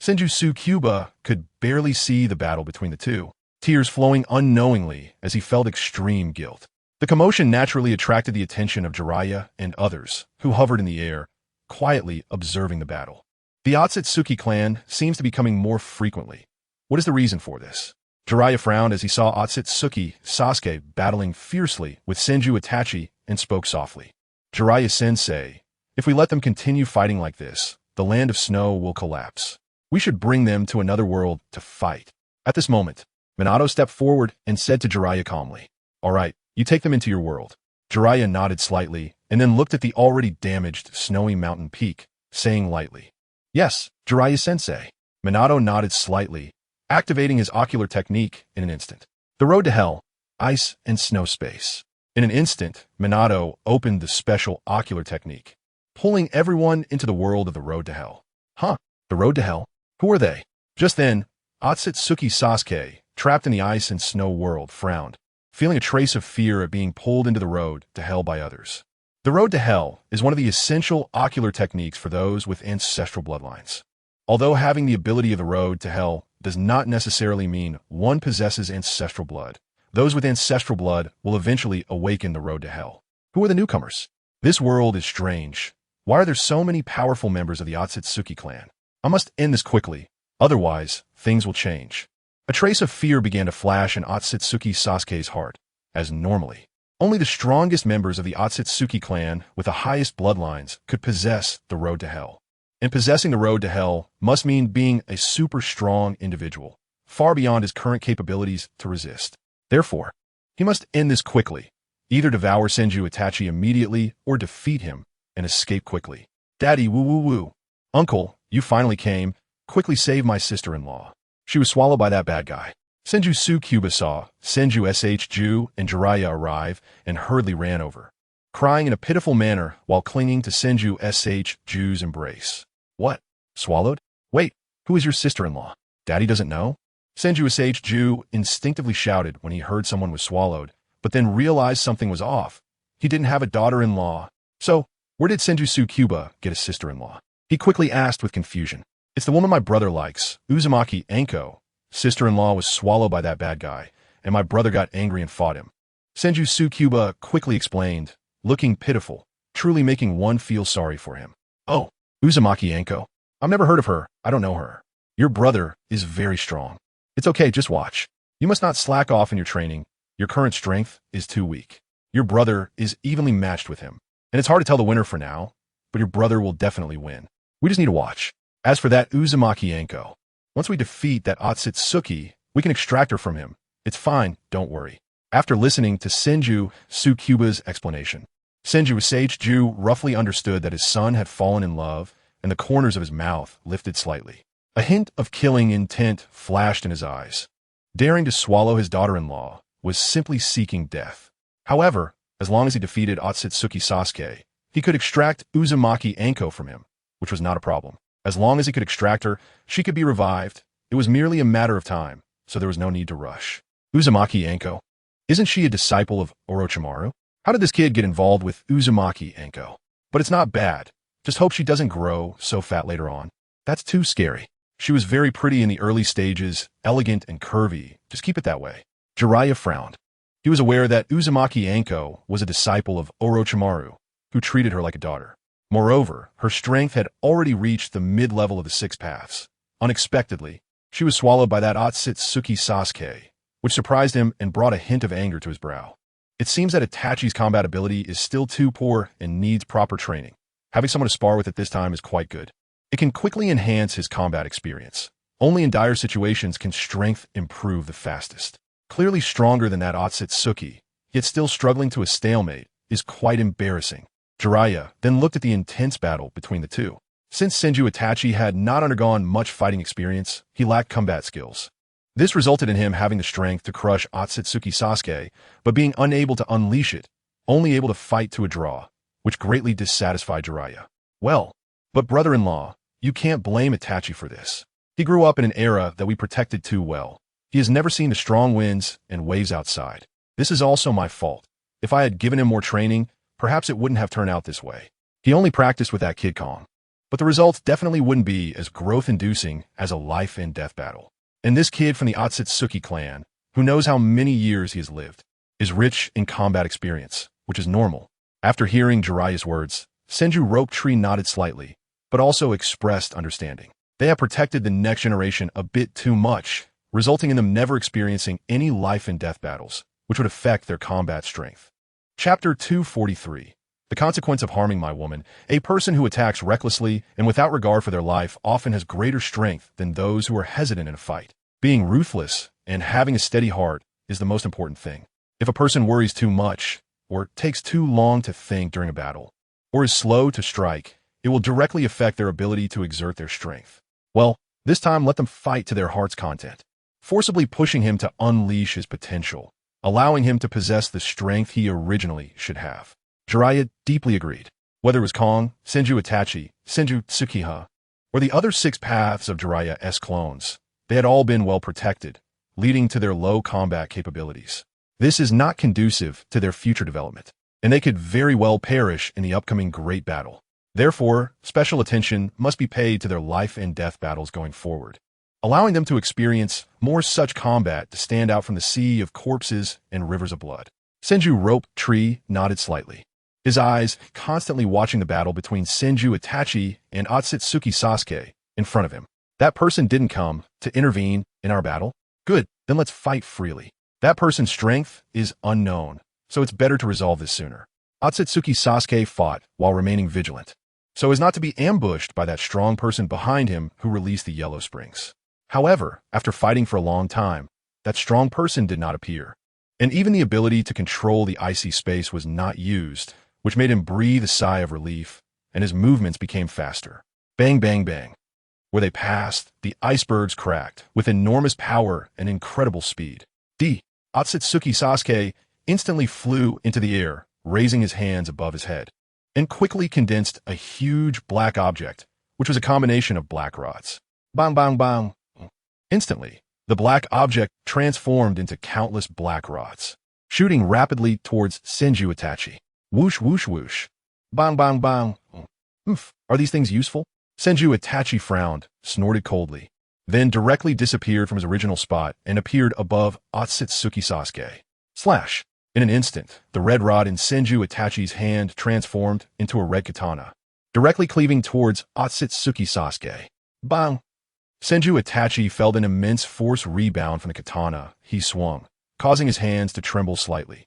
Senju Tsukuba could barely see the battle between the two, tears flowing unknowingly as he felt extreme guilt. The commotion naturally attracted the attention of Jiraiya and others, who hovered in the air, quietly observing the battle. The Otsutsuki clan seems to be coming more frequently. What is the reason for this? Jiraiya frowned as he saw Otsutsuki Sasuke battling fiercely with Senju Itachi and spoke softly. Jiraiya-sensei, if we let them continue fighting like this, the land of snow will collapse. We should bring them to another world to fight. At this moment, Minato stepped forward and said to Jiraiya calmly, "All right, you take them into your world." Jiraiya nodded slightly and then looked at the already damaged snowy mountain peak, saying lightly, "Yes, Jiraiya-sensei." Minato nodded slightly, activating his ocular technique in an instant. The road to hell, ice and snow space. In an instant, Minato opened the special ocular technique, pulling everyone into the world of the road to hell. The road to hell? Who are they? Just then, Otsutsuki Sasuke, trapped in the ice and snow world, frowned, feeling a trace of fear at being pulled into the road to hell by others. The road to hell is one of the essential ocular techniques for those with ancestral bloodlines. Although having the ability of the road to hell does not necessarily mean one possesses ancestral blood, those with ancestral blood will eventually awaken the road to hell. Who are the newcomers? This world is strange. Why are there so many powerful members of the Otsutsuki clan? I must end this quickly, otherwise things will change. A trace of fear began to flash in Otsutsuki Sasuke's heart, as normally, only the strongest members of the Otsutsuki clan with the highest bloodlines could possess the road to hell. And possessing the road to hell must mean being a super strong individual, far beyond his current capabilities to resist. Therefore, he must end this quickly, either devour Senju Itachi immediately or defeat him and escape quickly. Daddy, woo woo woo. Uncle, you finally came. Quickly save my sister-in-law. She was swallowed by that bad guy. Senju Tsukuba saw Senju Ju and Jiraiya arrive and hurriedly ran over, crying in a pitiful manner while clinging to Senju Ju's embrace. What? Swallowed? Wait, who is your sister-in-law? Daddy doesn't know? Senju Ju instinctively shouted when he heard someone was swallowed, but then realized something was off. He didn't have a daughter-in-law. So, where did Senju Tsukuba get a sister-in-law? He quickly asked with confusion. It's the woman my brother likes, Uzumaki Anko. Sister-in-law was swallowed by that bad guy, and my brother got angry and fought him. Senju Tsukuba quickly explained, looking pitiful, truly making one feel sorry for him. Oh, Uzumaki Anko. I've never heard of her. I don't know her. Your brother is very strong. It's okay, just watch. You must not slack off in your training. Your current strength is too weak. Your brother is evenly matched with him. And it's hard to tell the winner for now, but your brother will definitely win. We just need to watch. As for that Uzumaki Anko, once we defeat that Otsutsuki, we can extract her from him. It's fine, don't worry. After listening to Senju Tsukuba's explanation, Senju Ju roughly understood that his son had fallen in love, and the corners of his mouth lifted slightly. A hint of killing intent flashed in his eyes. Daring to swallow his daughter-in-law was simply seeking death. However, as long as he defeated Otsutsuki Sasuke, he could extract Uzumaki Anko from him, which was not a problem. As long as he could extract her, she could be revived. It was merely a matter of time, so there was no need to rush. Uzumaki Anko. Isn't she a disciple of Orochimaru? How did this kid get involved with Uzumaki Anko? But it's not bad. Just hope she doesn't grow so fat later on. That's too scary. She was very pretty in the early stages, elegant and curvy. Just keep it that way. Jiraiya frowned. He was aware that Uzumaki Anko was a disciple of Orochimaru, who treated her like a daughter. Moreover, her strength had already reached the mid-level of the Six Paths. Unexpectedly, she was swallowed by that Otsutsuki Sasuke, which surprised him and brought a hint of anger to his brow. It seems that Itachi's combat ability is still too poor and needs proper training. Having someone to spar with at this time is quite good. It can quickly enhance his combat experience. Only in dire situations can strength improve the fastest. Clearly stronger than that Otsutsuki, yet still struggling to a stalemate, is quite embarrassing. Jiraiya then looked at the intense battle between the two. Since Senju Itachi had not undergone much fighting experience, he lacked combat skills. This resulted in him having the strength to crush Otsutsuki Sasuke, but being unable to unleash it, only able to fight to a draw, which greatly dissatisfied Jiraiya. Well, but brother-in-law, you can't blame Itachi for this. He grew up in an era that we protected too well. He has never seen the strong winds and waves outside. This is also my fault. If I had given him more training, perhaps it wouldn't have turned out this way. He only practiced with that Kid Kong. But the results definitely wouldn't be as growth-inducing as a life-and-death battle. And this kid from the Otsutsuki clan, who knows how many years he has lived, is rich in combat experience, which is normal. After hearing Jiraiya's words, Senju Rope Tree nodded slightly, but also expressed understanding. They have protected the next generation a bit too much, resulting in them never experiencing any life-and-death battles, which would affect their combat strength. Chapter 243. The consequence of harming my woman. A person who attacks recklessly and without regard for their life often has greater strength than those who are hesitant in a fight. Being ruthless and having a steady heart is the most important thing. If a person worries too much, or takes too long to think during a battle, or is slow to strike, it will directly affect their ability to exert their strength. Well, this time let them fight to their heart's content, forcibly pushing him to unleash his potential, allowing him to possess the strength he originally should have. Jiraiya deeply agreed. Whether it was Kong, Senju Itachi, Senju Tsukiha, or the other six paths of Jiraiya's clones, they had all been well protected, leading to their low combat capabilities. This is not conducive to their future development, and they could very well perish in the upcoming great battle. Therefore, special attention must be paid to their life and death battles going forward, allowing them to experience more such combat to stand out from the sea of corpses and rivers of blood. Senju Rope Tree nodded slightly, his eyes constantly watching the battle between Senju Itachi and Otsutsuki Sasuke in front of him. That person didn't come to intervene in our battle? Good, then let's fight freely. That person's strength is unknown, so it's better to resolve this sooner. Otsutsuki Sasuke fought while remaining vigilant, so as not to be ambushed by that strong person behind him who released the yellow springs. However, after fighting for a long time, that strong person did not appear. And even the ability to control the icy space was not used, which made him breathe a sigh of relief, and his movements became faster. Bang, bang, bang. Where they passed, the icebergs cracked, with enormous power and incredible speed. Otsutsuki Sasuke instantly flew into the air, raising his hands above his head, and quickly condensed a huge black object, which was a combination of black rods. Bang, bang, bang. Instantly, the black object transformed into countless black rods, shooting rapidly towards Senju Itachi. Whoosh, whoosh, whoosh. Bang, bang, bang. Are these things useful? Senju Itachi frowned, snorted coldly, then directly disappeared from his original spot and appeared above Otsutsuki Sasuke. Slash. In an instant, the red rod in Senju Itachi's hand transformed into a red katana, directly cleaving towards Otsutsuki Sasuke. Bang! Senju Itachi felt an immense force rebound from the katana he swung, causing his hands to tremble slightly.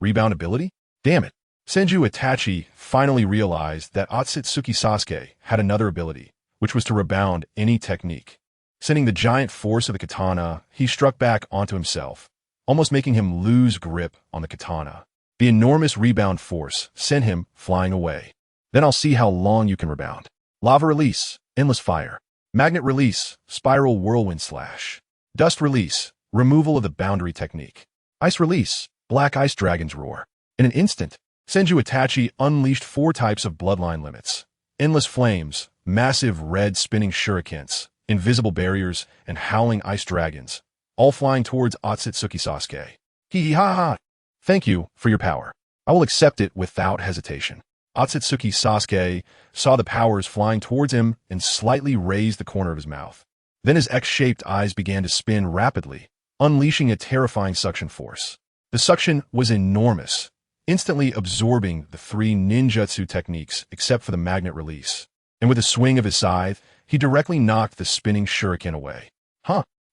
Rebound ability? Damn it. Senju Itachi finally realized that Otsutsuki Sasuke had another ability, which was to rebound any technique. Sending the giant force of the katana, he struck back onto himself, almost making him lose grip on the katana. The enormous rebound force sent him flying away. Then I'll see how long you can rebound. Lava release, endless fire. Magnet release, spiral whirlwind slash. Dust release, removal of the boundary technique. Ice release, black ice dragon's roar. In an instant, Senju Itachi unleashed 4 types of bloodline limits. Endless flames, massive red spinning shurikens, invisible barriers, and howling ice dragons, all flying towards Otsutsuki Sasuke. Hee hee ha ha. Thank you for your power. I will accept it without hesitation. Otsutsuki Sasuke saw the powers flying towards him and slightly raised the corner of his mouth. Then his X-shaped eyes began to spin rapidly, unleashing a terrifying suction force. The suction was enormous, instantly absorbing the 3 ninjutsu techniques except for the magnet release. And with a swing of his scythe, he directly knocked the spinning shuriken away.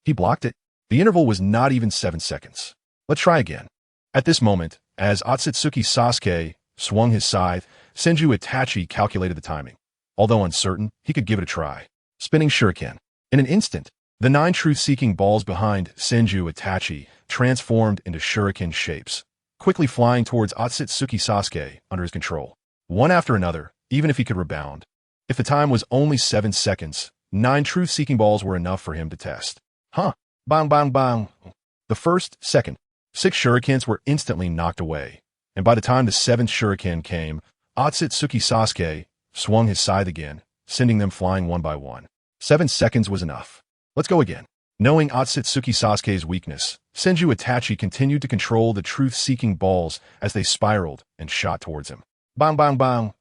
He blocked it. The interval was not even 7 seconds. Let's try again. At this moment, as Otsutsuki Sasuke swung his scythe, Senju Itachi calculated the timing. Although uncertain, he could give it a try. Spinning shuriken. In an instant, the 9 truth-seeking balls behind Senju Itachi transformed into shuriken shapes, quickly flying towards Otsutsuki Sasuke under his control. One after another, even if he could rebound. If the time was only 7 seconds, 9 truth-seeking balls were enough for him to test. Bang, bang, bang. The first, second, 6 shurikens were instantly knocked away, and by the time the 7th shuriken came, Otsutsuki Sasuke swung his scythe again, sending them flying one by one. 7 seconds was enough. Let's go again. Knowing Otsutsuki Sasuke's weakness, Senju Itachi continued to control the truth-seeking balls as they spiraled and shot towards him. Bang, bang, bang.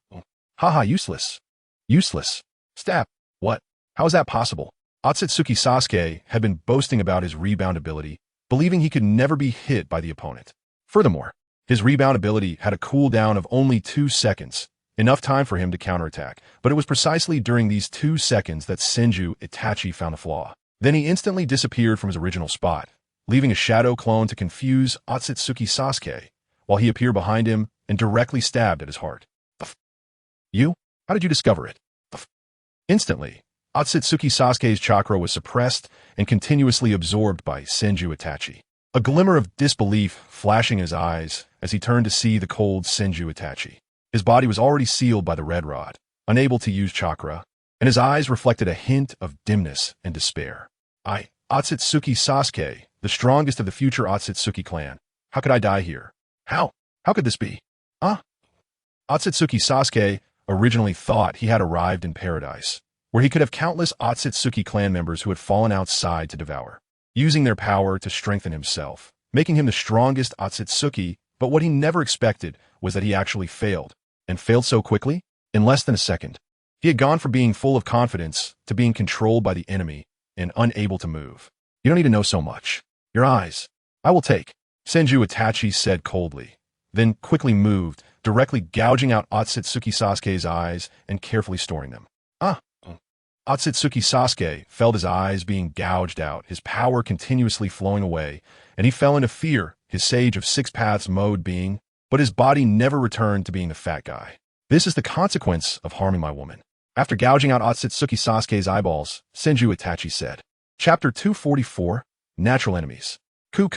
Haha, useless. Useless. Stab. What? How is that possible? Otsutsuki Sasuke had been boasting about his rebound ability, believing he could never be hit by the opponent. Furthermore, his rebound ability had a cooldown of only 2 seconds, enough time for him to counterattack, but it was precisely during these 2 seconds that Senju Itachi found a flaw. Then he instantly disappeared from his original spot, leaving a shadow clone to confuse Otsutsuki Sasuke, while he appeared behind him and directly stabbed at his heart. You? How did you discover it? Instantly, Otsutsuki Sasuke's chakra was suppressed and continuously absorbed by Senju Itachi. A glimmer of disbelief flashing in his eyes as he turned to see the cold Senju Itachi. His body was already sealed by the red rod, unable to use chakra, and his eyes reflected a hint of dimness and despair. Otsutsuki Sasuke, the strongest of the future Otsutsuki clan. How could I die here? How? How could this be? Otsutsuki Sasuke originally thought he had arrived in paradise, where he could have countless Otsutsuki clan members who had fallen outside to devour, using their power to strengthen himself, making him the strongest Otsutsuki, but what he never expected was that he actually failed, and failed so quickly, in less than a second. He had gone from being full of confidence to being controlled by the enemy and unable to move. You don't need to know so much. Your eyes. I will take, Senju Itachi said coldly, then quickly moved, directly gouging out Otsutsuki Sasuke's eyes and carefully storing them. Otsutsuki Sasuke felt his eyes being gouged out, his power continuously flowing away, and he fell into fear, his Sage of 6 Paths mode being, but his body never returned to being the fat guy. This is the consequence of harming my woman. After gouging out Otsutsuki Sasuke's eyeballs, Senju Itachi said. Chapter 244, Natural Enemies. Coo.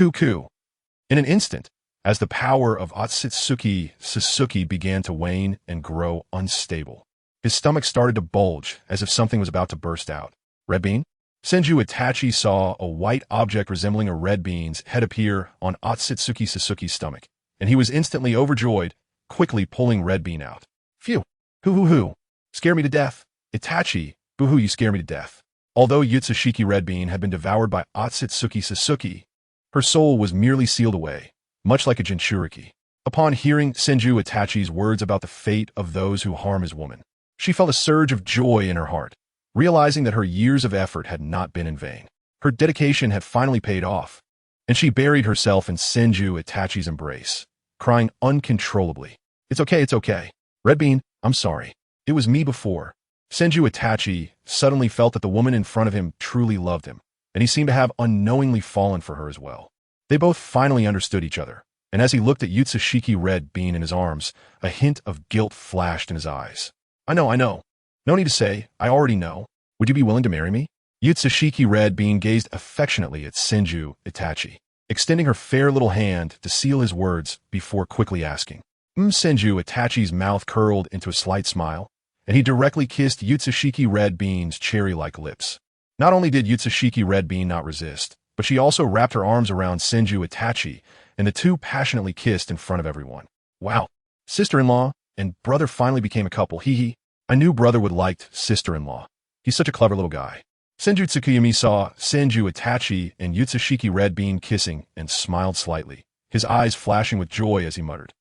In an instant, as the power of Otsutsuki Sasuke began to wane and grow unstable, his stomach started to bulge as if something was about to burst out. Red bean? Senju Itachi saw a white object resembling a red bean's head appear on Otsutsuki Sasuke's stomach, and he was instantly overjoyed, quickly pulling red bean out. Phew! Hoo! Scare me to death. Itachi, boo-hoo, you scare me to death. Although Yutsushiki Red Bean had been devoured by Otsutsuki Sasuke, her soul was merely sealed away, much like a Jinchuriki. Upon hearing Senju Itachi's words about the fate of those who harm his woman, she felt a surge of joy in her heart, realizing that her years of effort had not been in vain. Her dedication had finally paid off, and she buried herself in Senju Itachi's embrace, crying uncontrollably. It's okay. Red Bean, I'm sorry. It was me before. Senju Itachi suddenly felt that the woman in front of him truly loved him, and he seemed to have unknowingly fallen for her as well. They both finally understood each other, and as he looked at Yutsushiki Red Bean in his arms, a hint of guilt flashed in his eyes. I know. No need to say, I already know. Would you be willing to marry me? Yutsushiki Red Bean gazed affectionately at Senju Itachi, extending her fair little hand to seal his words before quickly asking. Senju Itachi's mouth curled into a slight smile, and he directly kissed Yutsushiki Red Bean's cherry-like lips. Not only did Yutsushiki Red Bean not resist, but she also wrapped her arms around Senju Itachi, and the two passionately kissed in front of everyone. Wow, sister-in-law and brother finally became a couple, hee. I knew brother would liked sister-in-law. He's such a clever little guy. Senju Tsukuyami saw Senju Itachi and Yutsushiki Red Bean kissing and smiled slightly, his eyes flashing with joy as he muttered,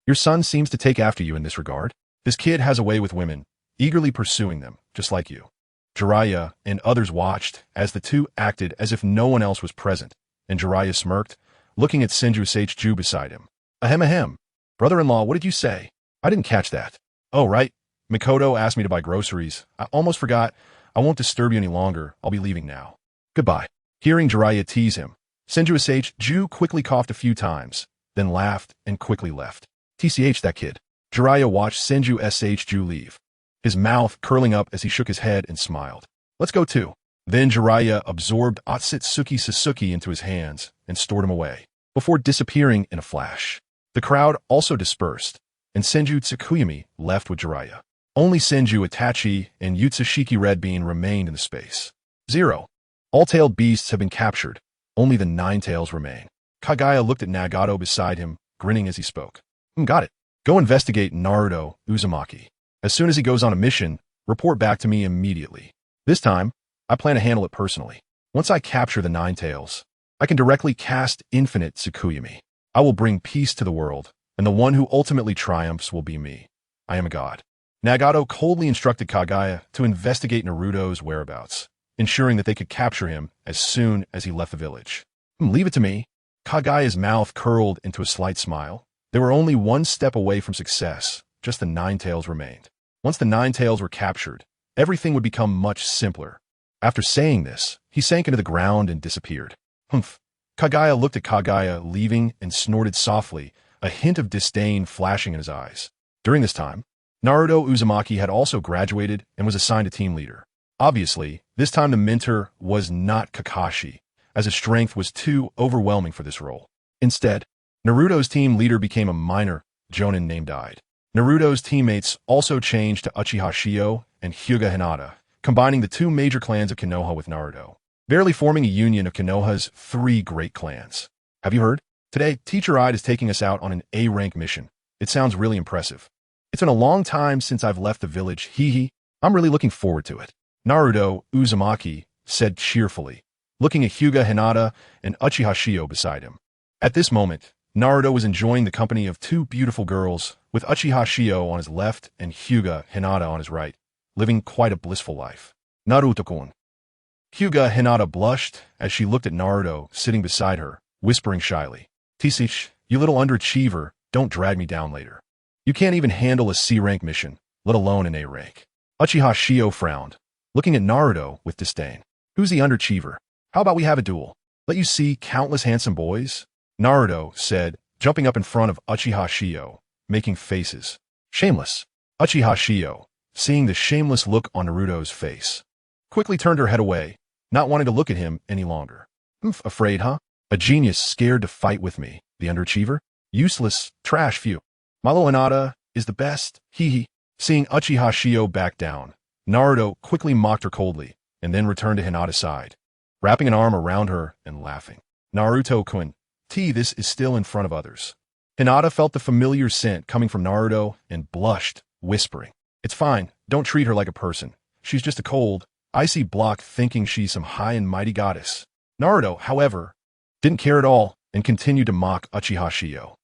your son seems to take after you in this regard. This kid has a way with women, eagerly pursuing them, just like you. Jiraiya and others watched as the two acted as if no one else was present, and Jiraiya smirked, looking at Senju Seichu beside him. Ahem. Brother-in-law, what did you say? I didn't catch that. Oh, right. Mikoto asked me to buy groceries. I almost forgot. I won't disturb you any longer. I'll be leaving now. Goodbye. Hearing Jiraiya tease him, Senju Seichu quickly coughed a few times, then laughed and quickly left. TCH, that kid. Jiraiya watched Senju Seichu leave, his mouth curling up as he shook his head and smiled. Let's go too. Then Jiraiya absorbed Otsutsuki Sasuke into his hands and stored him away, before disappearing in a flash. The crowd also dispersed, and Senju Tsukuyami left with Jiraiya. Only Senju Itachi and Yutsushiki Red Bean remained in the space. 0. All tailed beasts have been captured. Only the 9 tails remain. Kagaya looked at Nagato beside him, grinning as he spoke. Got it. Go investigate Naruto Uzumaki. As soon as he goes on a mission, report back to me immediately. This time, I plan to handle it personally. Once I capture the 9 tails, I can directly cast Infinite Tsukuyami. I will bring peace to the world, and the one who ultimately triumphs will be me. I am a god. Nagato coldly instructed Kagaya to investigate Naruto's whereabouts, ensuring that they could capture him as soon as he left the village. Leave it to me. Kagaya's mouth curled into a slight smile. They were only one step away from success. Just the 9 tails remained. Once the 9 tails were captured, everything would become much simpler. After saying this, he sank into the ground and disappeared. Humph. Kagaya looked at Kagaya leaving and snorted softly, a hint of disdain flashing in his eyes. During this time, Naruto Uzumaki had also graduated and was assigned a team leader. Obviously, this time the mentor was not Kakashi, as his strength was too overwhelming for this role. Instead, Naruto's team leader became a minor Jonin named Ide. Naruto's teammates also changed to Uchiha Shio and Hyuga Hinata, combining the 2 major clans of Konoha with Naruto, barely forming a union of Konoha's 3 great clans. Have you heard? Today, Teacher Ide is taking us out on an A-rank mission. It sounds really impressive. It's been a long time since I've left the village, hee. I'm really looking forward to it. Naruto Uzumaki said cheerfully, looking at Hyuga Hinata and Uchiha Shio beside him. At this moment, Naruto was enjoying the company of 2 beautiful girls, with Uchiha Shio on his left and Hyuga Hinata on his right, living quite a blissful life. Naruto-kun. Hyuga Hinata blushed as she looked at Naruto sitting beside her, whispering shyly, "Tisich, you little underachiever, don't drag me down later. You can't even handle a C-rank mission, let alone an A-rank." Uchiha Shio frowned, looking at Naruto with disdain. "Who's the underachiever? How about we have a duel? Let you see countless handsome boys?" Naruto said, jumping up in front of Uchiha Shio, making faces. "Shameless." Uchiha Shio, seeing the shameless look on Naruto's face, quickly turned her head away, not wanting to look at him any longer. "Afraid, huh? A genius scared to fight with me. The underachiever? Useless, trash few. Malo Hinata is the best. Hee hee. Seeing Uchiha Shio back down, Naruto quickly mocked her coldly, and then returned to Hinata's side, wrapping an arm around her and laughing. Naruto-kun, this is still in front of others. Hinata felt the familiar scent coming from Naruto and blushed, whispering, "It's fine, don't treat her like a person. She's just a cold, icy block thinking she's some high and mighty goddess." Naruto, however, didn't care at all and continued to mock Uchiha Shio.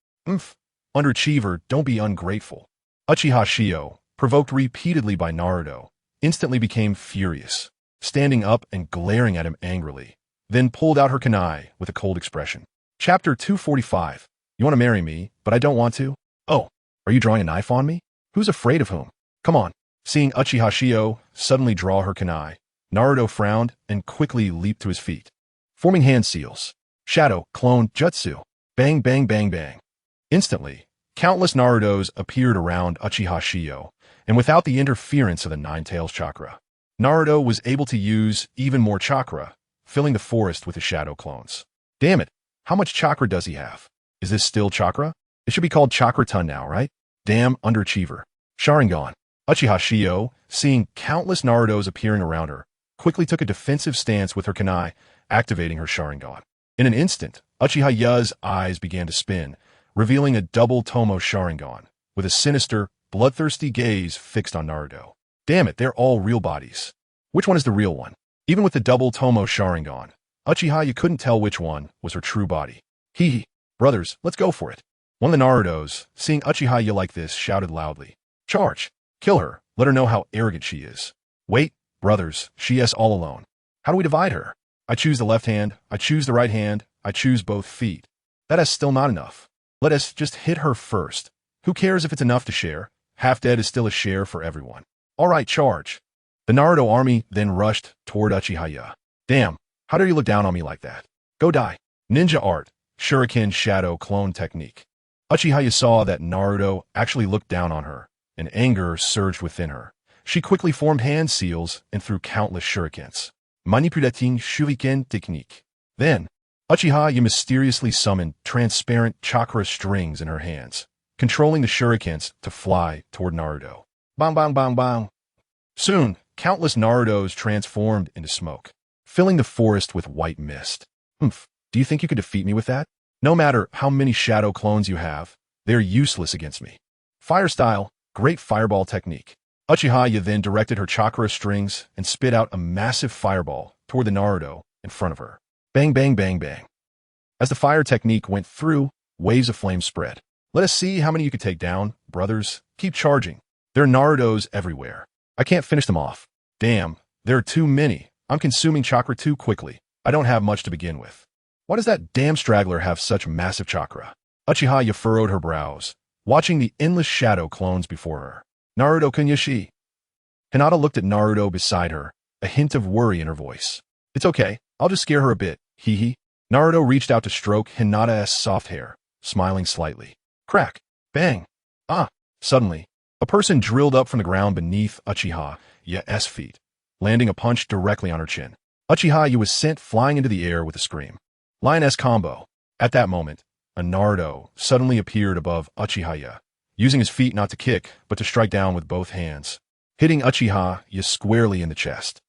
Underachiever, don't be ungrateful. Uchiha Shio, provoked repeatedly by Naruto, instantly became furious, standing up and glaring at him angrily, then pulled out her kunai with a cold expression. Chapter 245. You want to marry me, but I don't want to? Oh, are you drawing a knife on me? Who's afraid of whom? Come on. Seeing Uchiha Shio suddenly draw her kunai, Naruto frowned and quickly leaped to his feet, forming hand seals. Shadow, clone, jutsu. Bang, bang, bang, bang. Instantly, countless Narutos appeared around Uchiha Shio, and without the interference of the Nine Tails chakra, Naruto was able to use even more chakra, filling the forest with his shadow clones. Damn it, how much chakra does he have? Is this still chakra? It should be called chakra-ton now, right? Damn underachiever. Sharingan. Uchiha Shio, seeing countless Narutos appearing around her, quickly took a defensive stance with her kunai, activating her Sharingan. In an instant, Uchiha Ya's eyes began to spin, revealing a double Tomo Sharingan, with a sinister, bloodthirsty gaze fixed on Naruto. Damn it, they're all real bodies. Which one is the real one? Even with the double Tomo Sharingan, Uchiha couldn't tell which one was her true body. Hee hee. Brothers, let's go for it. One of the Narutos, seeing Uchiha like this, shouted loudly. Charge! Kill her. Let her know how arrogant she is. Wait, brothers, she is all alone. How do we divide her? I choose the left hand, I choose the right hand, I choose both feet. That is still not enough. Let us just hit her first. Who cares if it's enough to share? Half dead is still a share for everyone. All right, charge. The Naruto army then rushed toward Uchiha. Damn, how dare you look down on me like that? Go die. Ninja art, shuriken shadow clone technique. Uchiha saw that Naruto actually looked down on her, and anger surged within her. She quickly formed hand seals and threw countless shurikens. Manipulating shuriken technique. Then, Uchiha mysteriously summoned transparent chakra strings in her hands, controlling the shurikens to fly toward Naruto. Bang, bang, bang, bang. Soon, countless Narutos transformed into smoke, filling the forest with white mist. Do you think you could defeat me with that? No matter how many shadow clones you have, they're useless against me. Fire style, great fireball technique. Uchiha then directed her chakra strings and spit out a massive fireball toward the Naruto in front of her. Bang, bang, bang, bang. As the fire technique went through, waves of flame spread. Let us see how many you could take down, brothers. Keep charging. There are Narutos everywhere. I can't finish them off. Damn, there are too many. I'm consuming chakra too quickly. I don't have much to begin with. Why does that damn straggler have such massive chakra? Uchiha furrowed her brows, watching the endless shadow clones before her. Naruto Kunyashi. Hinata looked at Naruto beside her, a hint of worry in her voice. It's okay, I'll just scare her a bit, hee hee. Naruto reached out to stroke Hinata's soft hair, smiling slightly. Crack. Bang. Suddenly, a person drilled up from the ground beneath Uchiha's feet, landing a punch directly on her chin. Uchiha was sent flying into the air with a scream. Lioness combo. At that moment, a Naruto suddenly appeared above Uchiha, using his feet not to kick, but to strike down with both hands, hitting Uchiha squarely in the chest.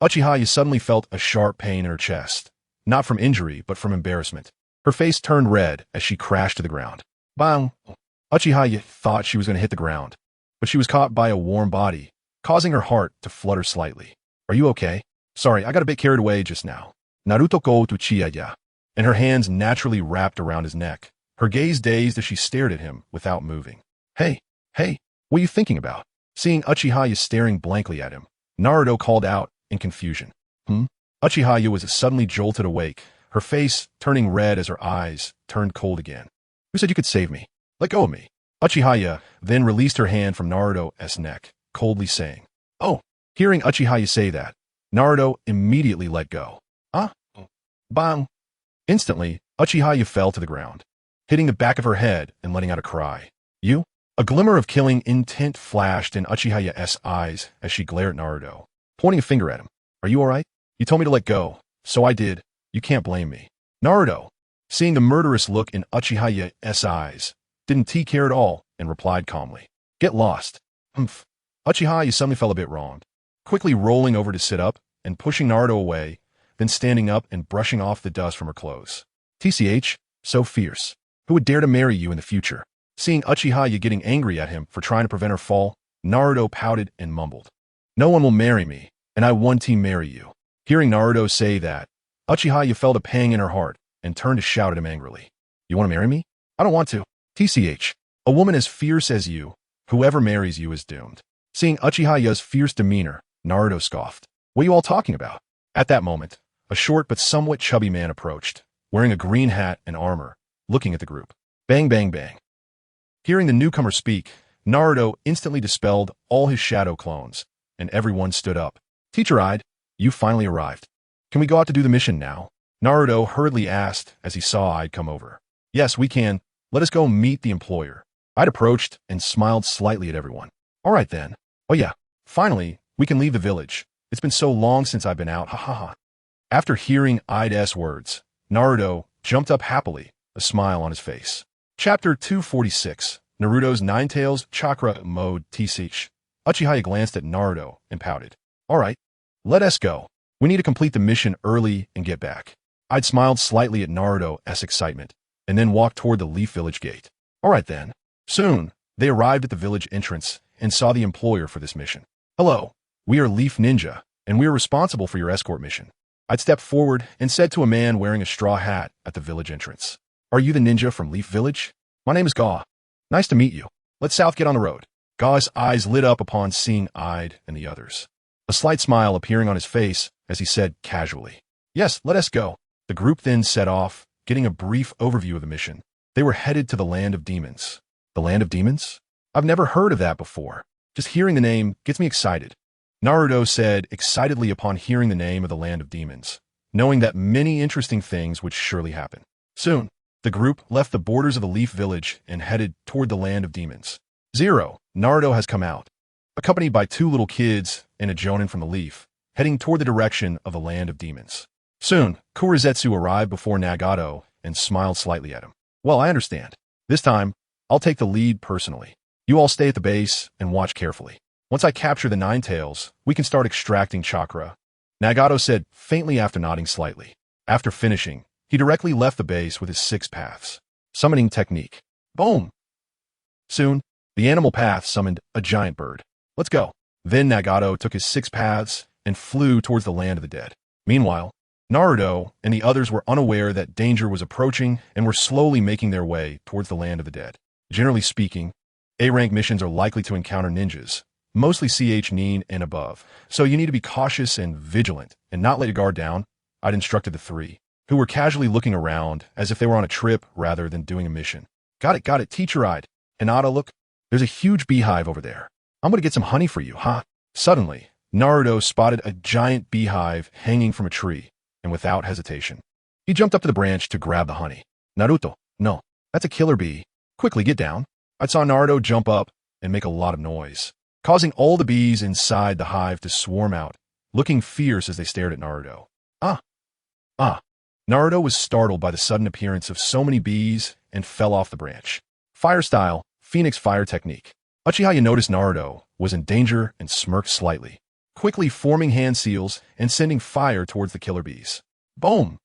Uchiha suddenly felt a sharp pain in her chest, not from injury, but from embarrassment. Her face turned red as she crashed to the ground. Bang! Uchiha thought she was going to hit the ground, but she was caught by a warm body, causing her heart to flutter slightly. Are you okay? Sorry, I got a bit carried away just now. Naruto ko Uchiha, and her hands naturally wrapped around his neck, her gaze dazed as she stared at him without moving. Hey, what are you thinking about? Seeing Uchiha staring blankly at him, Naruto called out in confusion. Uchiha was suddenly jolted awake, her face turning red as her eyes turned cold again. Who said you could save me? Let go of me. Uchiha then released her hand from Naruto's neck, coldly saying, Oh! Hearing Uchiha say that, Naruto immediately let go. Bang! Instantly, Uchiha fell to the ground, hitting the back of her head and letting out a cry. You? A glimmer of killing intent flashed in Uchiha's eyes as she glared at Naruto, pointing a finger at him. Are you alright? You told me to let go, so I did. You can't blame me. Naruto, seeing the murderous look in Uchiha's eyes, didn't care at all and replied calmly. Get lost. Humph. Uchiha suddenly felt a bit wronged, quickly rolling over to sit up and pushing Naruto away, then standing up and brushing off the dust from her clothes. TCH, so fierce. Who would dare to marry you in the future? Seeing Uchiha getting angry at him for trying to prevent her fall, Naruto pouted and mumbled. No one will marry me, and I want to marry you. Hearing Naruto say that, Uchiha felt a pang in her heart and turned to shout at him angrily. You want to marry me? I don't want to. TCH, a woman as fierce as you, whoever marries you is doomed. Seeing Uchiha's fierce demeanor, Naruto scoffed. What are you all talking about? At that moment, a short but somewhat chubby man approached, wearing a green hat and armor, looking at the group. Bang, bang, bang. Hearing the newcomer speak, Naruto instantly dispelled all his shadow clones, and everyone stood up. Teacher Ide, you finally arrived. Can we go out to do the mission now? Naruto hurriedly asked as he saw Ide come over. Yes, we can. Let us go meet the employer. Ide approached and smiled slightly at everyone. All right then. Oh yeah, finally, we can leave the village. It's been so long since I've been out, ha ha ha. After hearing Ide's words, Naruto jumped up happily, a smile on his face. Chapter 246, Naruto's Ninetales Chakra Mode TCH. Uchiha glanced at Naruto and pouted. All right, let us go. We need to complete the mission early and get back. Ide smiled slightly at Naruto's excitement, and then walked toward the Leaf Village gate. All right then. Soon, they arrived at the village entrance and saw the employer for this mission. Hello, we are Leaf Ninja, and we are responsible for your escort mission. Ide stepped forward and said to a man wearing a straw hat at the village entrance. Are you the ninja from Leaf Village? My name is Ga. Nice to meet you. Let's south get on the road. Ga's eyes lit up upon seeing Ide and the others. A slight smile appearing on his face as he said casually, Yes, let us go. The group then set off, getting a brief overview of the mission. They were headed to the Land of Demons. The Land of Demons? I've never heard of that before. Just hearing the name gets me excited. Naruto said excitedly upon hearing the name of the Land of Demons, knowing that many interesting things would surely happen. Soon, the group left the borders of the Leaf Village and headed toward the Land of Demons. Zero, Naruto has come out, accompanied by two little kids and a jonin from the Leaf, heading toward the direction of the Land of Demons. Soon, Kurizetsu arrived before Nagato and smiled slightly at him. Well, I understand. This time, I'll take the lead personally. You all stay at the base and watch carefully. Once I capture the Ninetales, we can start extracting chakra. Nagato said faintly after nodding slightly. After finishing, he directly left the base with his 6 paths. Summoning technique. Boom! Soon, the animal path summoned a giant bird. Let's go. Then Nagato took his 6 paths and flew towards the land of the dead. Meanwhile, Naruto and the others were unaware that danger was approaching and were slowly making their way towards the land of the dead. Generally speaking, A-rank missions are likely to encounter ninjas, mostly CH Nin and above, so you need to be cautious and vigilant and not let your guard down. I'd instructed the 3, who were casually looking around as if they were on a trip rather than doing a mission. Got it, teacher Ide. Hinata, look, there's a huge beehive over there. I'm gonna get some honey for you, huh? Suddenly, Naruto spotted a giant beehive hanging from a tree, and without hesitation, he jumped up to the branch to grab the honey. Naruto, no, that's a killer bee. Quickly get down. I saw Naruto jump up and make a lot of noise, causing all the bees inside the hive to swarm out, looking fierce as they stared at Naruto. Naruto was startled by the sudden appearance of so many bees and fell off the branch. Fire style, Phoenix fire technique. Uchiha noticed Naruto was in danger and smirked slightly, quickly forming hand seals and sending fire towards the killer bees. Boom!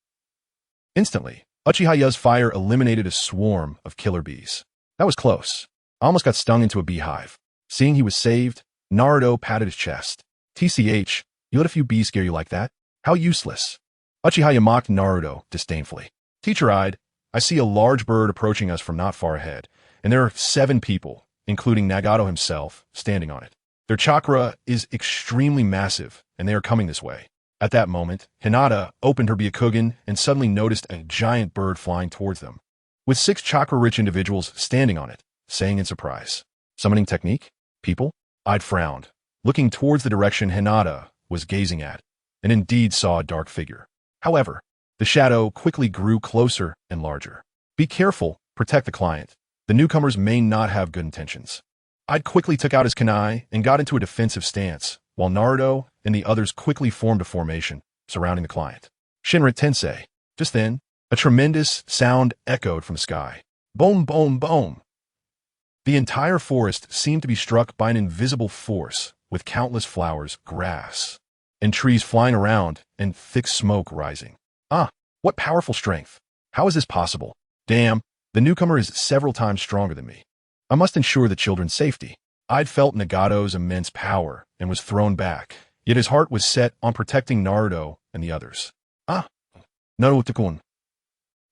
Instantly, Uchiha's fire eliminated a swarm of killer bees. That was close. I almost got stung into a beehive. Seeing he was saved, Naruto patted his chest. TCH, you let a few bees scare you like that? How useless. Uchiha mocked Naruto disdainfully. Teacher Ide, I see a large bird approaching us from not far ahead, and there are 7 people, including Nagato himself, standing on it. Their chakra is extremely massive, and they are coming this way. At that moment, Hinata opened her Byakugan and suddenly noticed a giant bird flying towards them, with 6 chakra-rich individuals standing on it, saying in surprise, Summoning technique? People? Ide frowned, looking towards the direction Hinata was gazing at, and indeed saw a dark figure. However, the shadow quickly grew closer and larger. Be careful, protect the client. The newcomers may not have good intentions. Ide quickly took out his kunai and got into a defensive stance, while Naruto and the others quickly formed a formation surrounding the client. Shinra Tensei. Just then, a A tremendous sound echoed from the sky. Boom, boom, boom. The entire forest seemed to be struck by an invisible force, with countless flowers, grass, and trees flying around and thick smoke rising. Ah, what powerful strength. How is this possible? Damn, the newcomer is several times stronger than me. I must ensure the children's safety. I'd felt Nagato's immense power and was thrown back, yet his heart was set on protecting Naruto and the others. Ah, Naruto-kun.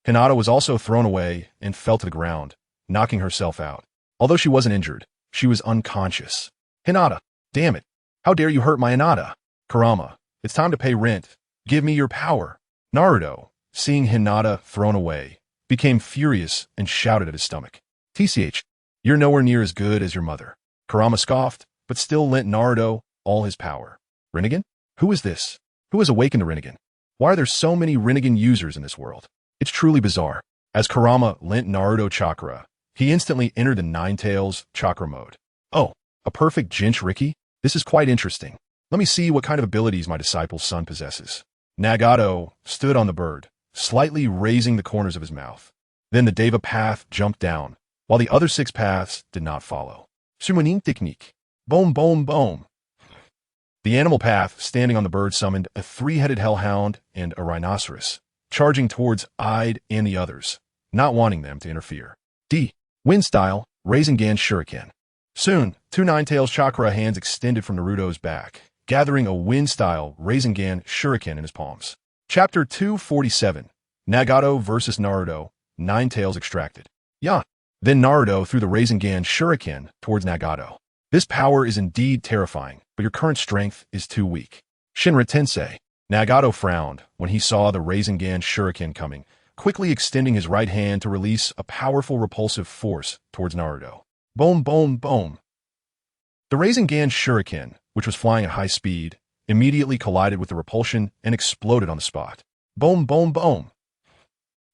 Hinata was also thrown away and fell to the ground, knocking herself out. Although she wasn't injured, she was unconscious. Hinata, damn it. How dare you hurt my Hinata? Kurama, it's time to pay rent. Give me your power. Naruto, seeing Hinata thrown away, became furious and shouted at his stomach. TCH, you're nowhere near as good as your mother. Kurama scoffed, but still lent Naruto all his power. Rinnegan? Who is this? Who has awakened a Rinnegan? Why are there so many Rinnegan users in this world? It's truly bizarre. As Kurama lent Naruto chakra, he instantly entered the Nine-Tails chakra mode. Oh, a perfect Jinchuriki? This is quite interesting. Let me see what kind of abilities my disciple's son possesses. Nagato stood on the bird, slightly raising the corners of his mouth. Then the Deva path jumped down, while the other 6 paths did not follow. Summoning technique. Boom, boom, boom. The animal path standing on the bird summoned a 3-headed hellhound and a rhinoceros, charging towards Ide and the others, not wanting them to interfere. Wind style, Rasengan Shuriken. Soon, 2 Nine-Tails chakra hands extended from Naruto's back, gathering a wind style Rasengan Shuriken in his palms. Chapter 247, Nagato vs. Naruto, Nine-Tails extracted. Yeah. Then Naruto threw the Rasengan Shuriken towards Nagato. This power is indeed terrifying, but your current strength is too weak. Shinra Tensei. Nagato frowned when he saw the Rasengan Shuriken coming, quickly extending his right hand to release a powerful repulsive force towards Naruto. Boom, boom, boom. The Rasengan Shuriken, which was flying at high speed, immediately collided with the repulsion and exploded on the spot. Boom, boom, boom.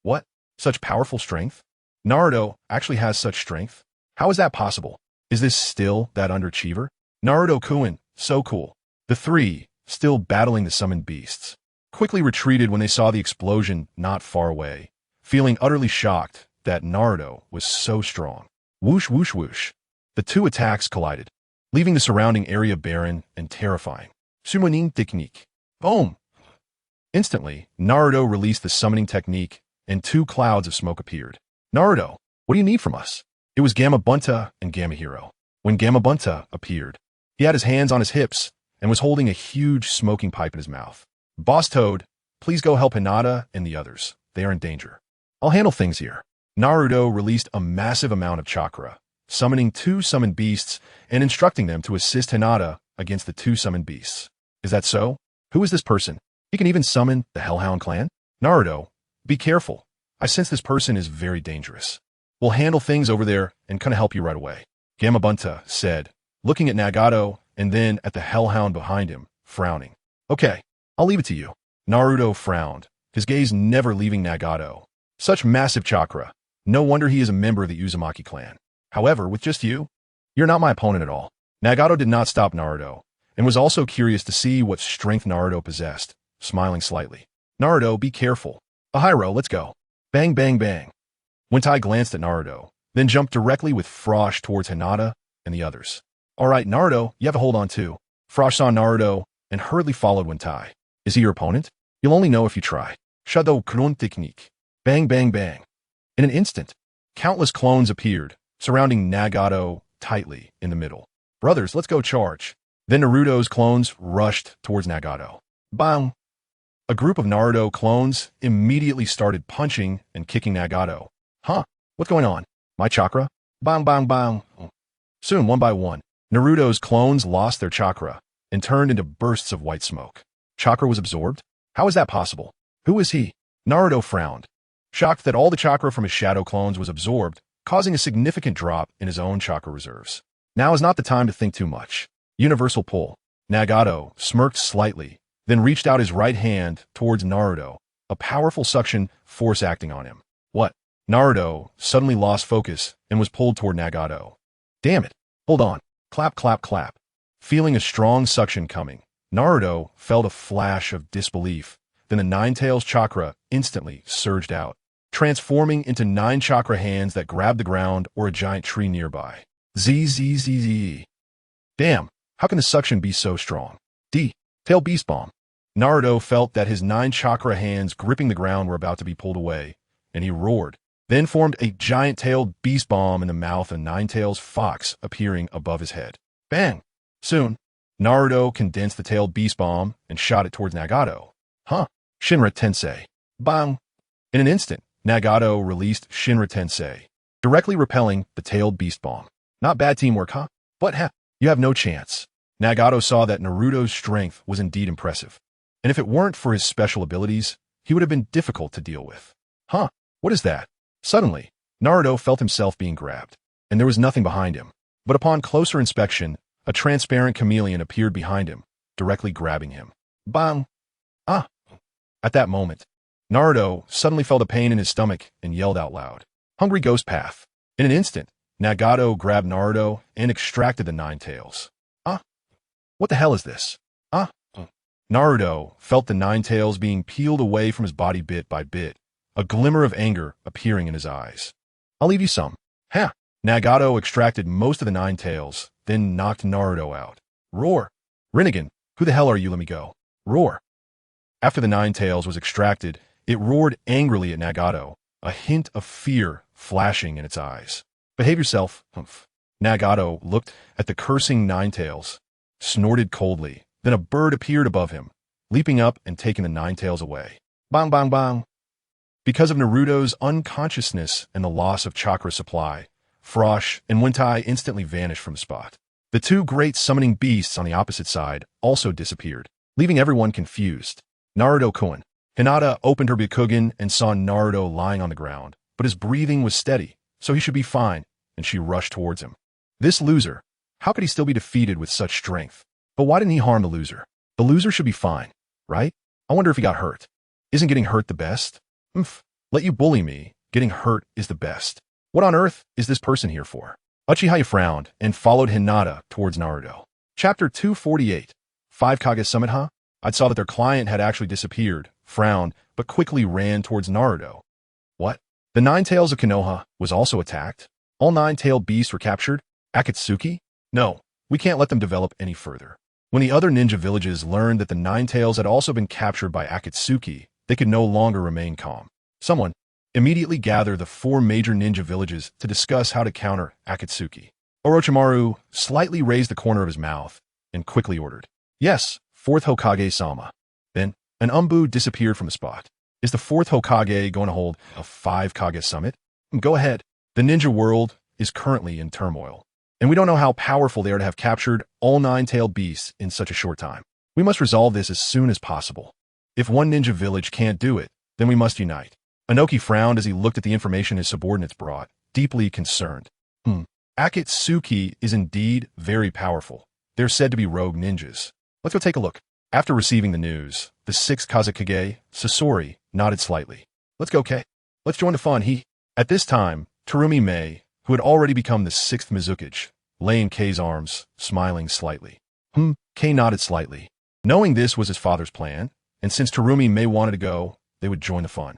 What? Such powerful strength? Naruto actually has such strength? How is that possible? Is this still that underachiever? Naruto-kun, so cool. The 3, still battling the summoned beasts, quickly retreated when they saw the explosion not far away, feeling utterly shocked that Naruto was so strong. Whoosh, whoosh, whoosh. The 2 attacks collided, leaving the surrounding area barren and terrifying. Summoning technique. Boom! Instantly, Naruto released the summoning technique, and 2 clouds of smoke appeared. Naruto, what do you need from us? It was Gamma Bunta and Gamma Hero. When Gamma Bunta appeared, he had his hands on his hips and was holding a huge smoking pipe in his mouth. Boss Toad, please go help Hinata and the others. They are in danger. I'll handle things here. Naruto released a massive amount of chakra, summoning 2 summoned beasts and instructing them to assist Hinata against the 2 summoned beasts. Is that so? Who is this person? He can even summon the Hellhound clan? Naruto, be careful. I sense this person is very dangerous. We'll handle things over there and kind of help you right away. Gamma Bunta said, looking at Nagato and then at the Hellhound behind him, frowning. Okay, I'll leave it to you. Naruto frowned, his gaze never leaving Nagato. Such massive chakra. No wonder he is a member of the Uzumaki clan. However, with just you, you're not my opponent at all. Nagato did not stop Naruto, and was also curious to see what strength Naruto possessed, smiling slightly. Naruto, be careful. Ahiro, let's go. Bang, bang, bang. Wentai glanced at Naruto, then jumped directly with Frosh towards Hinata and the others. All right, Naruto, you have to hold on too. Frosh saw Naruto and hurriedly followed Wentai. Is he your opponent? You'll only know if you try. Shadow Clone Technique. Bang, bang, bang. In an instant, countless clones appeared, surrounding Nagato tightly in the middle. Brothers, let's go charge. Then Naruto's clones rushed towards Nagato. Bang! A group of Naruto clones immediately started punching and kicking Nagato. Huh? What's going on? My chakra? Bang, bang, bang. Soon, one by one, Naruto's clones lost their chakra and turned into bursts of white smoke. Chakra was absorbed? How is that possible? Who is he? Naruto frowned, shocked that all the chakra from his shadow clones was absorbed, causing a significant drop in his own chakra reserves. Now is not the time to think too much. Universal pull. Nagato smirked slightly, then reached out his right hand towards Naruto, a powerful suction force acting on him. What? Naruto suddenly lost focus and was pulled toward Nagato. Damn it. Hold on. Clap, clap, clap. Feeling a strong suction coming, Naruto felt a flash of disbelief, Then the Nine Tails chakra instantly surged out, transforming into 9 chakra hands that grabbed the ground or a giant tree nearby. Z. Damn, how can the suction be so strong? D. Tail Beast Bomb. Naruto felt that his 9 chakra hands gripping the ground were about to be pulled away, and he roared, then formed a giant-tailed beast bomb in the mouth of Nine-Tails Fox appearing above his head. Bang! Soon, Naruto condensed the tailed beast bomb and shot it towards Nagato. Shinra Tensei. Bang! In an instant, Nagato released Shinra Tensei, directly repelling the tailed beast bomb. Not bad teamwork, huh? But you have no chance. Nagato saw that Naruto's strength was indeed impressive, and if it weren't for his special abilities, he would have been difficult to deal with. What is that? Suddenly, Naruto felt himself being grabbed, and there was nothing behind him. But upon closer inspection, a transparent chameleon appeared behind him, directly grabbing him. Bang! At that moment, Naruto suddenly felt a pain in his stomach and yelled out loud. Hungry Ghost Path. In an instant, Nagato grabbed Naruto and extracted the 9 tails. What the hell is this? Naruto felt the 9 tails being peeled away from his body bit by bit, a glimmer of anger appearing in his eyes. I'll leave you some. Nagato extracted most of the 9 tails, then knocked Naruto out. Roar! Rinnegan, who the hell are you? Let me go. Roar! After the 9 tails was extracted, it roared angrily at Nagato, a hint of fear flashing in its eyes. Behave yourself, humph. Nagato looked at the cursing 9 tails, snorted coldly, then a bird appeared above him, leaping up and taking the 9 tails away. Bang, bang, bang. Because of Naruto's unconsciousness and the loss of chakra supply, Frosh and Wentai instantly vanished from the spot. The 2 great summoning beasts on the opposite side also disappeared, leaving everyone confused. Naruto-kun. Hinata opened her Byakugan and saw Naruto lying on the ground, but his breathing was steady, so he should be fine, and she rushed towards him. This loser, how could he still be defeated with such strength? But why didn't he harm the loser? The loser should be fine, right? I wonder if he got hurt. Isn't getting hurt the best? Let you bully me. Getting hurt is the best. What on earth is this person here for? Uchiha frowned and followed Hinata towards Naruto. Chapter 248. 5 Kage Summit, huh? I saw that their client had actually disappeared, frowned, but quickly ran towards Naruto. What? The 9 tails of Konoha was also attacked? All 9-tailed beasts were captured? Akatsuki? No, we can't let them develop any further. When the other ninja villages learned that the 9 tails had also been captured by Akatsuki, they could no longer remain calm. Someone immediately gather the 4 major ninja villages to discuss how to counter Akatsuki. Orochimaru slightly raised the corner of his mouth and quickly ordered, "Yes, 4th Hokage-sama." Then, an Umbu disappeared from the spot. Is the 4th Hokage going to hold a 5 Kage summit? Go ahead. The ninja world is currently in turmoil, and we don't know how powerful they are to have captured all 9-tailed beasts in such a short time. We must resolve this as soon as possible. If one ninja village can't do it, then we must unite. Inoki frowned as he looked at the information his subordinates brought, deeply concerned. Akatsuki is indeed very powerful. They're said to be rogue ninjas. Let's go take a look. After receiving the news, the 6th Kazekage, Sasori, nodded slightly. Let's go, Kei. Let's join the fun. At this time, Terumi Mei, who had already become the 6th Mizukage, lay in Kei's arms, smiling slightly. Kei nodded slightly. Knowing this was his father's plan, and since Terumi Mei wanted to go, they would join the fun.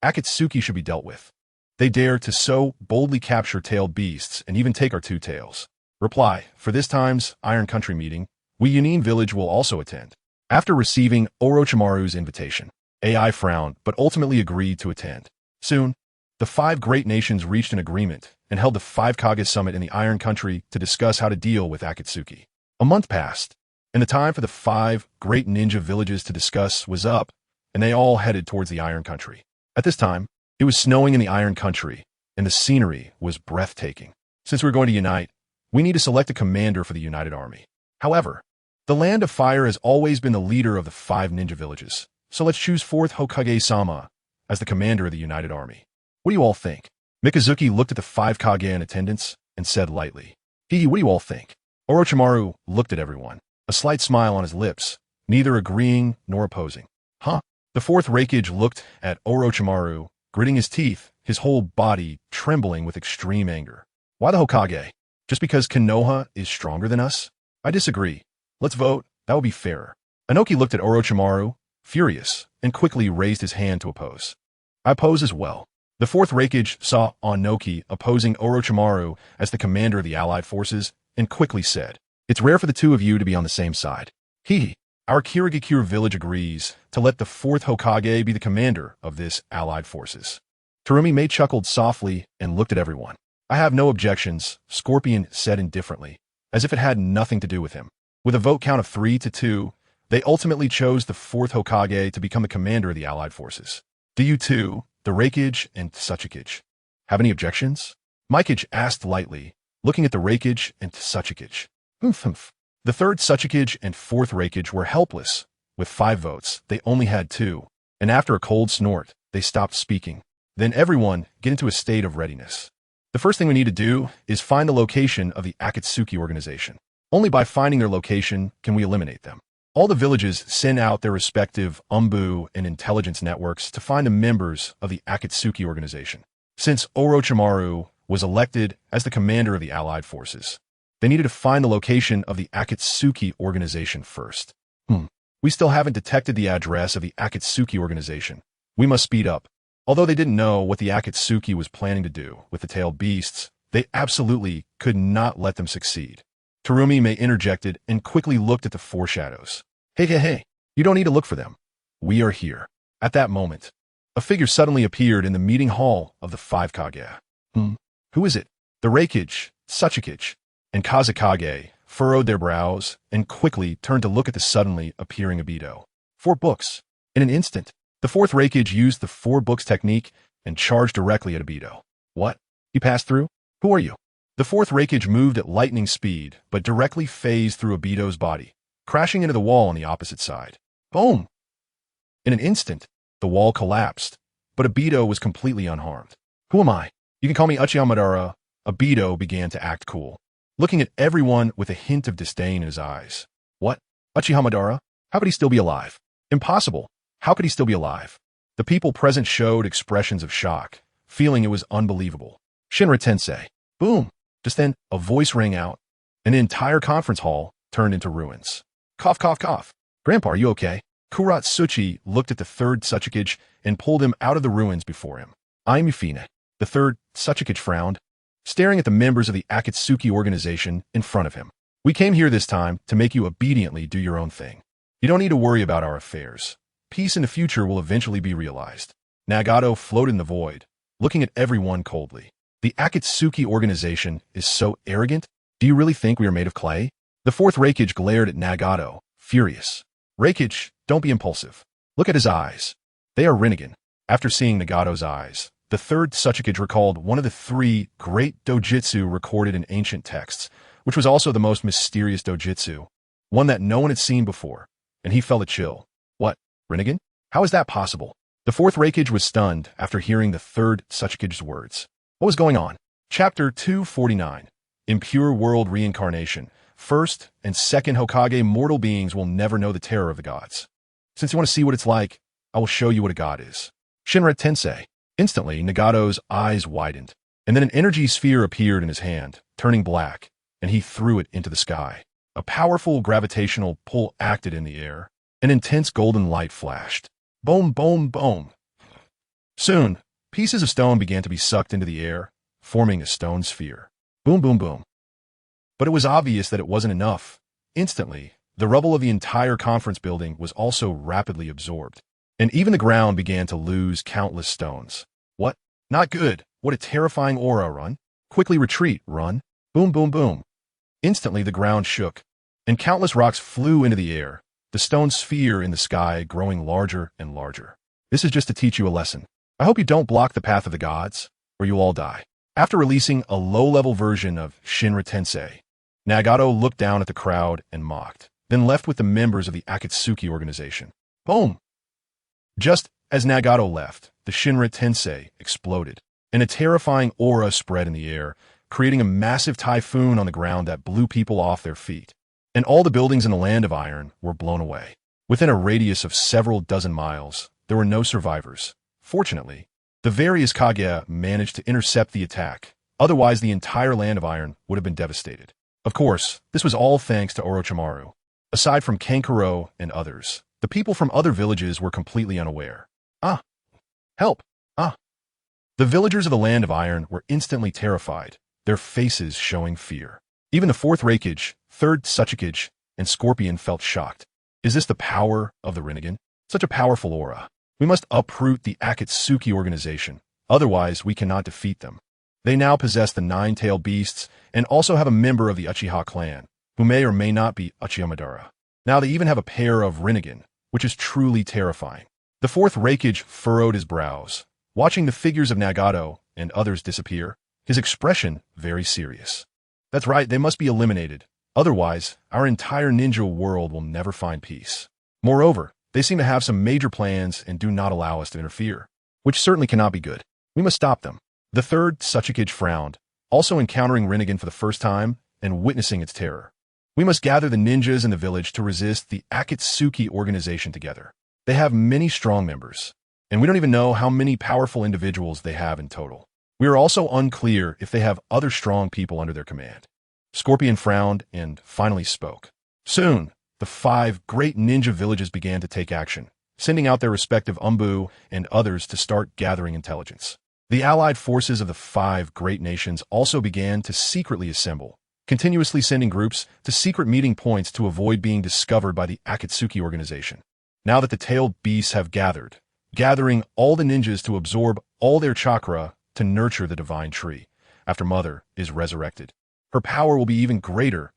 Akatsuki should be dealt with. They dare to so boldly capture tailed beasts and even take our 2 tails. Reply, for this time's Iron Country meeting, we Yunin village will also attend. After receiving Orochimaru's invitation, AI frowned but ultimately agreed to attend. Soon, the 5 great nations reached an agreement and held the 5 Kage summit in the Iron Country to discuss how to deal with Akatsuki. A month passed, and the time for the 5 great ninja villages to discuss was up, and they all headed towards the Iron Country. At this time, it was snowing in the Iron Country, and the scenery was breathtaking. Since we're going to unite, we need to select a commander for the united army. However, the Land of Fire has always been the leader of the 5 ninja villages, so let's choose 4th Hokage-sama as the commander of the united army. What do you all think? Mikazuki looked at the 5 Kage in attendance and said lightly, what do you all think? Orochimaru looked at everyone, a slight smile on his lips, neither agreeing nor opposing. The 4th Raikage looked at Orochimaru, gritting his teeth, his whole body trembling with extreme anger. Why the Hokage? Just because Konoha is stronger than us? I disagree. Let's vote. That would be fairer. Inoki looked at Orochimaru, furious, and quickly raised his hand to oppose. I oppose as well. The fourth Raikage saw Onoki opposing Orochimaru as the commander of the allied forces and quickly said, "It's rare for the two of you to be on the same side. Hee. Our Kirigakure village agrees to let the fourth Hokage be the commander of this allied forces." Terumi chuckled softly and looked at everyone. "I have no objections," Scorpion said indifferently, as if it had nothing to do with him. With a vote count of 3-2, they ultimately chose the fourth Hokage to become the commander of the allied forces. "Do you two, the Raikage and Tsuchikage, have any objections?" Mikage asked lightly, looking at the Raikage and Tsuchikage. Humph. The third Tsuchikage and fourth Raikage were helpless. With 5 votes, they only had 2, and after a cold snort, they stopped speaking. Then everyone get into a state of readiness. The first thing we need to do is find the location of the Akatsuki organization. Only by finding their location can we eliminate them. All the villages send out their respective umbu and intelligence networks to find the members of the Akatsuki organization. Since Orochimaru was elected as the commander of the allied forces, they needed to find the location of the Akatsuki organization first. We still haven't detected the address of the Akatsuki organization. We must speed up. Although they didn't know what the Akatsuki was planning to do with the tailed beasts, they absolutely could not let them succeed. Terumi interjected and quickly looked at the four shadows. Hey, you don't need to look for them. We are here. At that moment, a figure suddenly appeared in the meeting hall of the 5 Kage. Who is it? The Raikage, Tsuchikage, and Kazekage furrowed their brows and quickly turned to look at the suddenly appearing Obito. 4 books. In an instant, the fourth Raikage used the 4 books technique and charged directly at Obito. What? He passed through? Who are you? The fourth Raikage moved at lightning speed, but directly phased through Obito's body, crashing into the wall on the opposite side. Boom! In an instant, the wall collapsed, but Obito was completely unharmed. Who am I? You can call me Uchiha. Obito began to act cool, looking at everyone with a hint of disdain in his eyes. What? Uchiha? How could he still be alive? Impossible. How could he still be alive? The people present showed expressions of shock, feeling it was unbelievable. Shinra Tensei. Boom! Just then, a voice rang out, and the entire conference hall turned into ruins. Cough, cough, cough. Grandpa, are you okay? Kuratsuchi looked at the third Tsuchikage and pulled him out of the ruins before him. I'm Yufine. The third Tsuchikage frowned, staring at the members of the Akatsuki organization in front of him. We came here this time to make you obediently do your own thing. You don't need to worry about our affairs. Peace in the future will eventually be realized. Nagato floated in the void, looking at everyone coldly. The Akatsuki organization is so arrogant? Do you really think we are made of clay? The fourth Raikage glared at Nagato, furious. Raikage, don't be impulsive. Look at his eyes. They are Rinnegan. After seeing Nagato's eyes, the third Tsuchikage recalled one of the 3 great dojutsu recorded in ancient texts, which was also the most mysterious dojutsu, one that no one had seen before, and he felt a chill. What, Rinnegan? How is that possible? The fourth Raikage was stunned after hearing the third Tsuchikage's words. What was going on? Chapter 249. Impure World Reincarnation. First and second Hokage mortal beings will never know the terror of the gods. Since you want to see what it's like, I will show you what a god is. Shinra Tensei. Instantly, Nagato's eyes widened, and then an energy sphere appeared in his hand, turning black, and he threw it into the sky. A powerful gravitational pull acted in the air. An intense golden light flashed. Boom, boom, boom. Soon, pieces of stone began to be sucked into the air, forming a stone sphere. Boom, boom, boom. But it was obvious that it wasn't enough. Instantly, the rubble of the entire conference building was also rapidly absorbed, and even the ground began to lose countless stones. What? Not good. What a terrifying aura, run. Quickly retreat, run. Boom, boom, boom. Instantly, the ground shook, and countless rocks flew into the air, the stone sphere in the sky growing larger and larger. This is just to teach you a lesson. I hope you don't block the path of the gods, or you'll all die. After releasing a low-level version of Shinra Tensei, Nagato looked down at the crowd and mocked, then left with the members of the Akatsuki organization. Boom! Just as Nagato left, the Shinra Tensei exploded, and a terrifying aura spread in the air, creating a massive typhoon on the ground that blew people off their feet. And all the buildings in the Land of Iron were blown away. Within a radius of several dozen miles, there were no survivors. Fortunately, the various Kage managed to intercept the attack, otherwise the entire Land of Iron would have been devastated. Of course, this was all thanks to Orochimaru. Aside from Kankuro and others, the people from other villages were completely unaware. Ah! Help! Ah! The villagers of the Land of Iron were instantly terrified, their faces showing fear. Even the fourth Raikage, third Tsuchikage, and Scorpion felt shocked. Is this the power of the Rinnegan? Such a powerful aura. We must uproot the Akatsuki organization, otherwise we cannot defeat them. They now possess the nine-tailed beasts and also have a member of the Uchiha clan, who may or may not be Uchiha Madara. Now they even have a pair of Rinnegan, which is truly terrifying. The fourth Raikage furrowed his brows, watching the figures of Nagato and others disappear, his expression very serious. That's right, they must be eliminated. Otherwise, our entire ninja world will never find peace. Moreover, they seem to have some major plans and do not allow us to interfere, which certainly cannot be good. We must stop them. The third Tsuchikage frowned, also encountering Rinnegan for the first time and witnessing its terror. We must gather the ninjas in the village to resist the Akatsuki organization together. They have many strong members, and we don't even know how many powerful individuals they have in total. We are also unclear if they have other strong people under their command. Scorpion frowned and finally spoke. Soon, the 5 great ninja villages began to take action, sending out their respective Umbu and others to start gathering intelligence. The allied forces of the 5 great nations also began to secretly assemble, continuously sending groups to secret meeting points to avoid being discovered by the Akatsuki organization. Now that the tailed beasts have gathering all the ninjas to absorb all their chakra to nurture the divine tree, after Mother is resurrected. Her power will be even greater.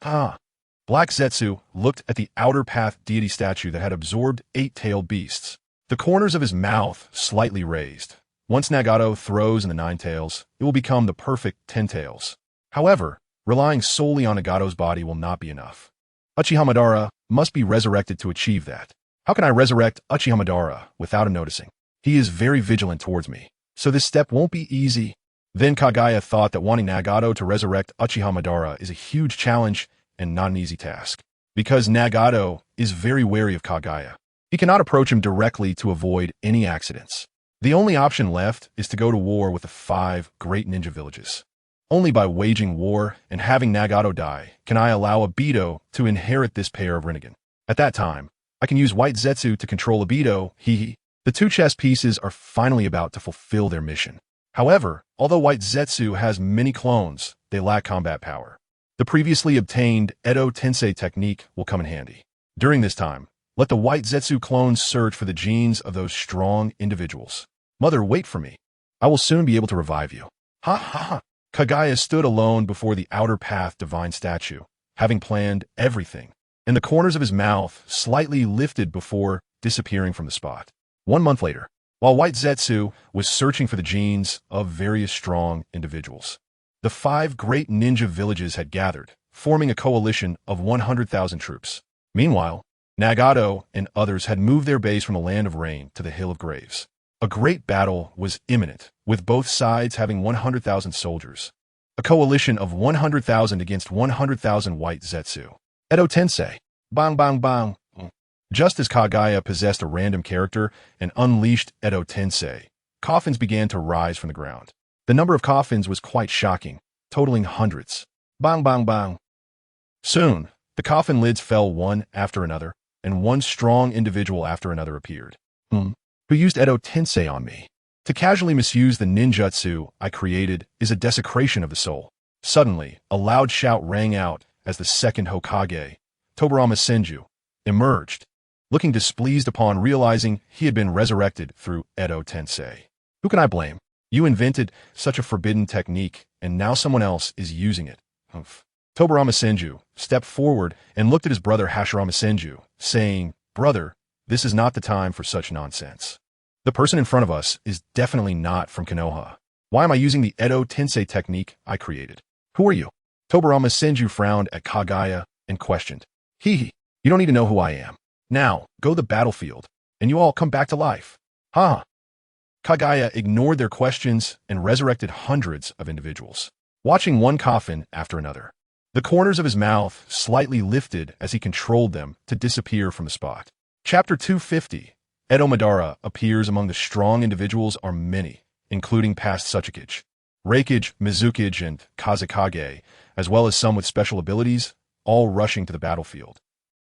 Black Zetsu looked at the outer path deity statue that had absorbed 8-tailed beasts. The corners of his mouth slightly raised. Once Nagato throws in the 9 tails, it will become the perfect 10 tails. However, relying solely on Nagato's body will not be enough. Uchiha Madara must be resurrected to achieve that. How can I resurrect Uchiha Madara without him noticing? He is very vigilant towards me, so this step won't be easy. Then Kagaya thought that wanting Nagato to resurrect Uchiha Madara is a huge challenge and not an easy task, because Nagato is very wary of Kagaya. He cannot approach him directly to avoid any accidents. The only option left is to go to war with the 5 great ninja villages. Only by waging war and having Nagato die can I allow Obito to inherit this pair of Rinnegan. At that time, I can use White Zetsu to control Obito, The 2 chess pieces are finally about to fulfill their mission. However, although White Zetsu has many clones, they lack combat power. The previously obtained Edo Tensei technique will come in handy. During this time, let the White Zetsu clones search for the genes of those strong individuals. Mother, wait for me. I will soon be able to revive you. Kagaya stood alone before the outer path divine statue, having planned everything, and the corners of his mouth slightly lifted before disappearing from the spot. 1 month later, while White Zetsu was searching for the genes of various strong individuals, the 5 great ninja villages had gathered, forming a coalition of 100,000 troops. Meanwhile, Nagato and others had moved their base from the Land of Rain to the Hill of Graves. A great battle was imminent, with both sides having 100,000 soldiers. A coalition of 100,000 against 100,000 White Zetsu. Edo Tensei. Bang bang bang. Just as Kagaya possessed a random character and unleashed Edo Tensei, coffins began to rise from the ground. The number of coffins was quite shocking, totaling hundreds. Bang bang bang. Soon, the coffin lids fell one after another, and one strong individual after another appeared. Who used Edo Tensei on me? To casually misuse the ninjutsu I created is a desecration of the soul. Suddenly, a loud shout rang out as the second Hokage, Tobirama Senju, emerged, looking displeased upon realizing he had been resurrected through Edo Tensei. Who can I blame? You invented such a forbidden technique, and now someone else is using it. Tobirama Senju stepped forward and looked at his brother Hashirama Senju, saying, "Brother, this is not the time for such nonsense. The person in front of us is definitely not from Konoha. Why am I using the Edo Tensei technique I created? Who are you?" Tobirama Senju frowned at Kagaya and questioned. You don't need to know who I am. Now, go to the battlefield, and you all come back to life. Kagaya ignored their questions and resurrected hundreds of individuals, watching one coffin after another. The corners of his mouth slightly lifted as he controlled them to disappear from the spot. Chapter 250. Edo Madara appears among the strong individuals are many, including past Tsuchikage, Raikage, Mizukage, and Kazekage, as well as some with special abilities, all rushing to the battlefield.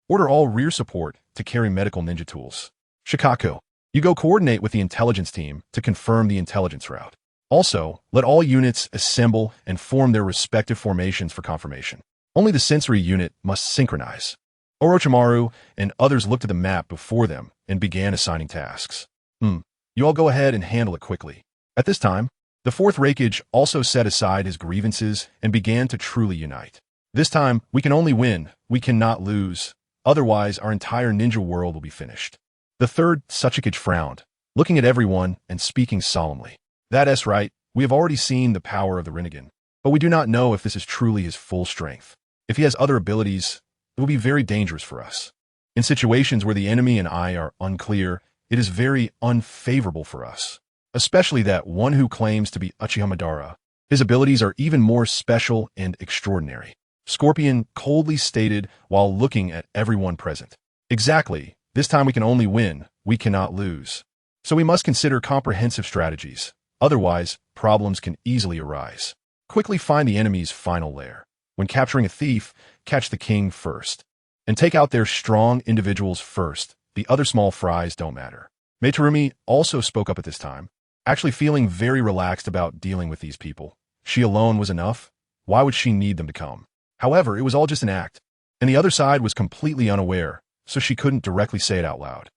Order all rear support to carry medical ninja tools. Shikaku, you go coordinate with the intelligence team to confirm the intelligence route. Also, let all units assemble and form their respective formations for confirmation. Only the sensory unit must synchronize. Orochimaru and others looked at the map before them and began assigning tasks. You all go ahead and handle it quickly. At this time, the fourth Raikage also set aside his grievances and began to truly unite. This time, we can only win, we cannot lose. Otherwise, our entire ninja world will be finished. The third Sachikage frowned, looking at everyone and speaking solemnly. That's right, we have already seen the power of the Rinnegan, but we do not know if this is truly his full strength. If he has other abilities, it will be very dangerous for us. In situations where the enemy and I are unclear, it is very unfavorable for us. Especially that one who claims to be Uchiha Madara. His abilities are even more special and extraordinary. Scorpion coldly stated while looking at everyone present. Exactly, this time we can only win, we cannot lose. So we must consider comprehensive strategies. Otherwise, problems can easily arise. Quickly find the enemy's final lair. When capturing a thief, catch the king first. And take out their strong individuals first. The other small fries don't matter. Meitarumi also spoke up at this time, actually feeling very relaxed about dealing with these people. She alone was enough. Why would she need them to come? However, it was all just an act. And the other side was completely unaware, so she couldn't directly say it out loud.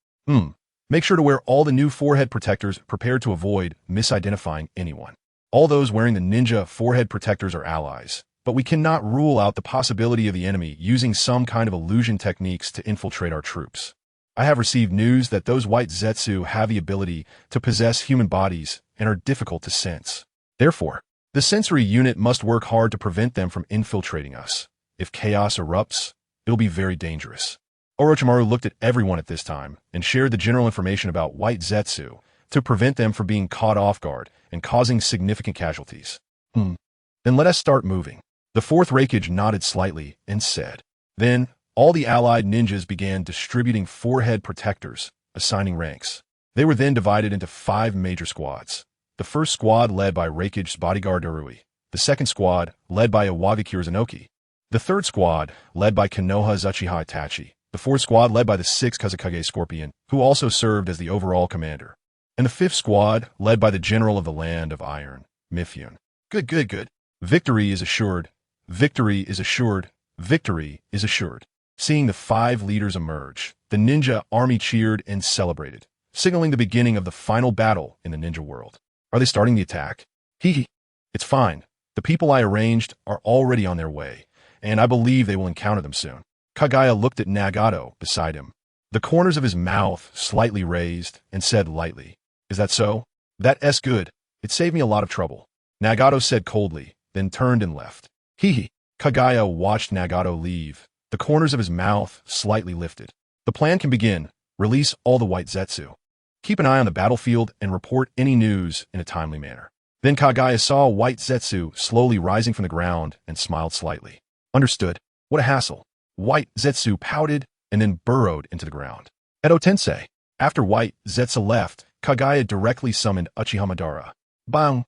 Make sure to wear all the new forehead protectors prepared to avoid misidentifying anyone. All those wearing the ninja forehead protectors are allies, but we cannot rule out the possibility of the enemy using some kind of illusion techniques to infiltrate our troops. I have received news that those white Zetsu have the ability to possess human bodies and are difficult to sense. Therefore, the sensory unit must work hard to prevent them from infiltrating us. If chaos erupts, it'll be very dangerous. Orochimaru looked at everyone at this time and shared the general information about white Zetsu to prevent them from being caught off guard and causing significant casualties. Then let us start moving. The fourth Raikage nodded slightly and said. Then, all the allied ninjas began distributing forehead protectors, assigning ranks. They were then divided into 5 major squads. The first squad led by Raikage's bodyguard Urui. The second squad led by Iwagakure Zanoki. The third squad led by Konoha's Uchiha Itachi. The fourth squad led by the 6th Kazekage Scorpion, who also served as the overall commander. And the fifth squad led by the general of the Land of Iron, Mifune. Good. Victory is assured. Victory is assured. Victory is assured. Seeing the 5 leaders emerge, the ninja army cheered and celebrated, signaling the beginning of the final battle in the ninja world. Are they starting the attack? It's fine. The people I arranged are already on their way, and I believe they will encounter them soon. Kaguya looked at Nagato beside him. The corners of his mouth slightly raised and said lightly, Is that so? That's good. It saved me a lot of trouble. Nagato said coldly, then turned and left. Kaguya watched Nagato leave. The corners of his mouth slightly lifted. The plan can begin. Release all the white Zetsu. Keep an eye on the battlefield and report any news in a timely manner. Then Kaguya saw white Zetsu slowly rising from the ground and smiled slightly. Understood. What a hassle. White Zetsu pouted and then burrowed into the ground. Edo Tensei. After white Zetsu left, Kaguya directly summoned Uchiha Madara. Bang!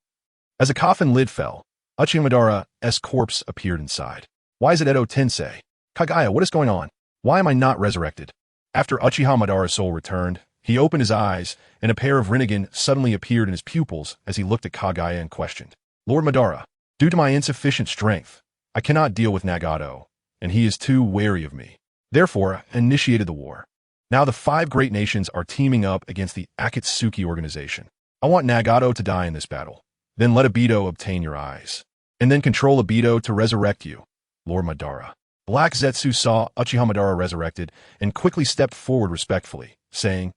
As a coffin lid fell, Uchiha Madara's corpse appeared inside. Why is it Edo Tensei? Kaguya, what is going on? Why am I not resurrected? After Uchiha Madara's soul returned, he opened his eyes, and a pair of Rinnegan suddenly appeared in his pupils as he looked at Kaguya and questioned. Lord Madara, due to my insufficient strength, I cannot deal with Nagato, and he is too wary of me. Therefore, I initiated the war. Now the 5 great nations are teaming up against the Akatsuki organization. I want Nagato to die in this battle. Then let Obito obtain your eyes. And then control Obito to resurrect you, Lord Madara. Black Zetsu saw Uchiha Madara resurrected and quickly stepped forward respectfully, saying,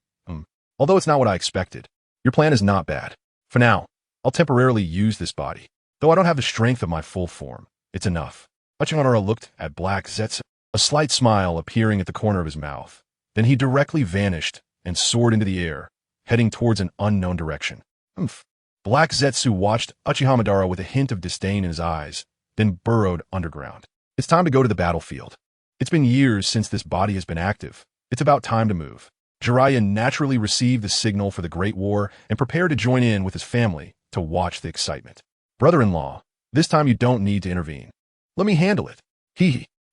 Although it's not what I expected, your plan is not bad. For now, I'll temporarily use this body. Though I don't have the strength of my full form, it's enough. Uchiha Madara looked at Black Zetsu, a slight smile appearing at the corner of his mouth. Then he directly vanished and soared into the air, heading towards an unknown direction. Black Zetsu watched Uchiha Madara with a hint of disdain in his eyes, then burrowed underground. It's time to go to the battlefield. It's been years since this body has been active. It's about time to move. Jiraiya naturally received the signal for the Great War and prepared to join in with his family to watch the excitement. Brother-in-law, this time you don't need to intervene. Let me handle it.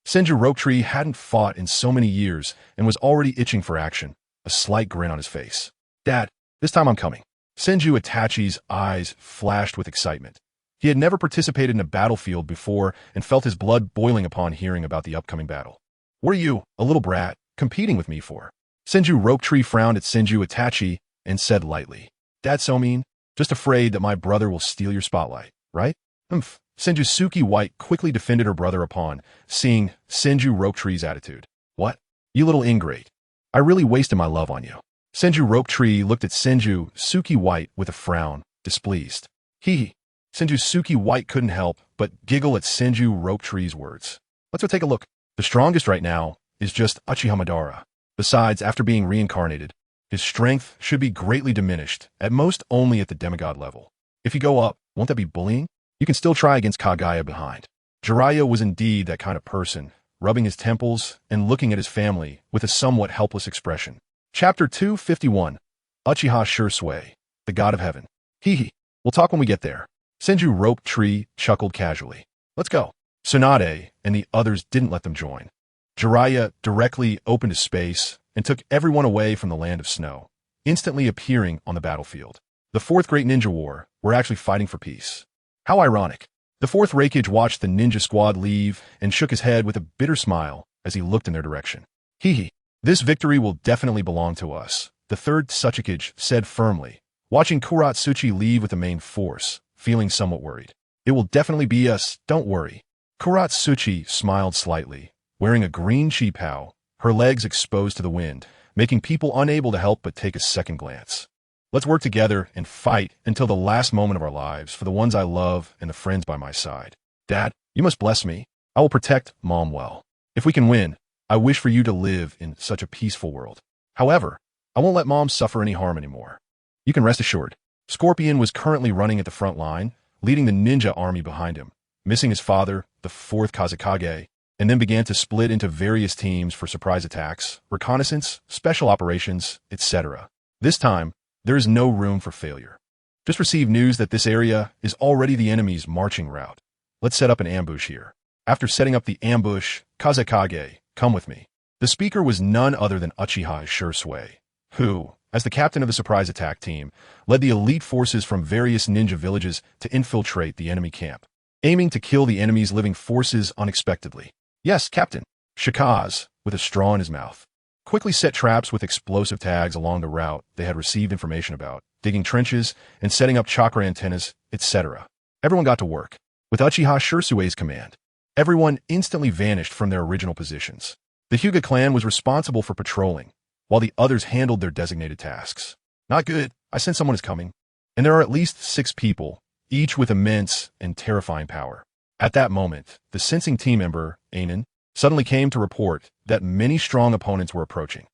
Senju Ropetree hadn't fought in so many years and was already itching for action, a slight grin on his face. Dad, this time I'm coming. Senju Itachi's eyes flashed with excitement. He had never participated in a battlefield before and felt his blood boiling upon hearing about the upcoming battle. What are you, a little brat, competing with me for? Senju Ropetree frowned at Senju Itachi and said lightly, Dad's so mean, just afraid that my brother will steal your spotlight, right? Humph. Senju Suki White quickly defended her brother upon seeing Senju Ropetree's attitude. What? You little ingrate. I really wasted my love on you. Senju Ropetree looked at Senju Suki White with a frown, displeased. Hee. Senju Suki White couldn't help but giggle at Senju Ropetree's words. Let's go take a look. The strongest right now is just Uchiha Madara. Besides, after being reincarnated, his strength should be greatly diminished, at most only at the demigod level. If you go up, won't that be bullying? You can still try against Kagaya behind. Jiraiya was indeed that kind of person, rubbing his temples and looking at his family with a somewhat helpless expression. Chapter 251, Uchiha Shursui, the God of Heaven. Hee. We'll talk when we get there. Senju Ropetree chuckled casually. Let's go. Tsunade and the others didn't let them join. Jiraiya directly opened a space and took everyone away from the land of snow, instantly appearing on the battlefield. The Fourth Great Ninja War were actually fighting for peace. How ironic. The fourth Raikage watched the ninja squad leave and shook his head with a bitter smile as he looked in their direction. Hee. This victory will definitely belong to us, the third Tsuchikage said firmly, watching Kuratsuchi leave with the main force, feeling somewhat worried. It will definitely be us, don't worry. Kuratsuchi smiled slightly, wearing a green chi-pao, her legs exposed to the wind, making people unable to help but take a second glance. Let's work together and fight until the last moment of our lives for the ones I love and the friends by my side. Dad, you must bless me. I will protect Mom well. If we can win, I wish for you to live in such a peaceful world. However, I won't let Mom suffer any harm anymore. You can rest assured. Scorpion was currently running at the front line, leading the ninja army behind him, missing his father, the fourth Kazekage, and then began to split into various teams for surprise attacks, reconnaissance, special operations, etc. This time, there is no room for failure. Just received news that this area is already the enemy's marching route. Let's set up an ambush here. After setting up the ambush, Kazekage, come with me. The speaker was none other than Uchiha Shursui, who, as the captain of the surprise attack team, led the elite forces from various ninja villages to infiltrate the enemy camp, aiming to kill the enemy's living forces unexpectedly. Yes, Captain. Shikaz, with a straw in his mouth, quickly set traps with explosive tags along the route they had received information about, digging trenches and setting up chakra antennas, etc. Everyone got to work. With Uchiha Shursui's command, everyone instantly vanished from their original positions. The Hyuga clan was responsible for patrolling, while the others handled their designated tasks. Not good. I sense someone is coming. And there are at least 6 people, each with immense and terrifying power. At that moment, the sensing team member, Ainen, suddenly came to report that many strong opponents were approaching.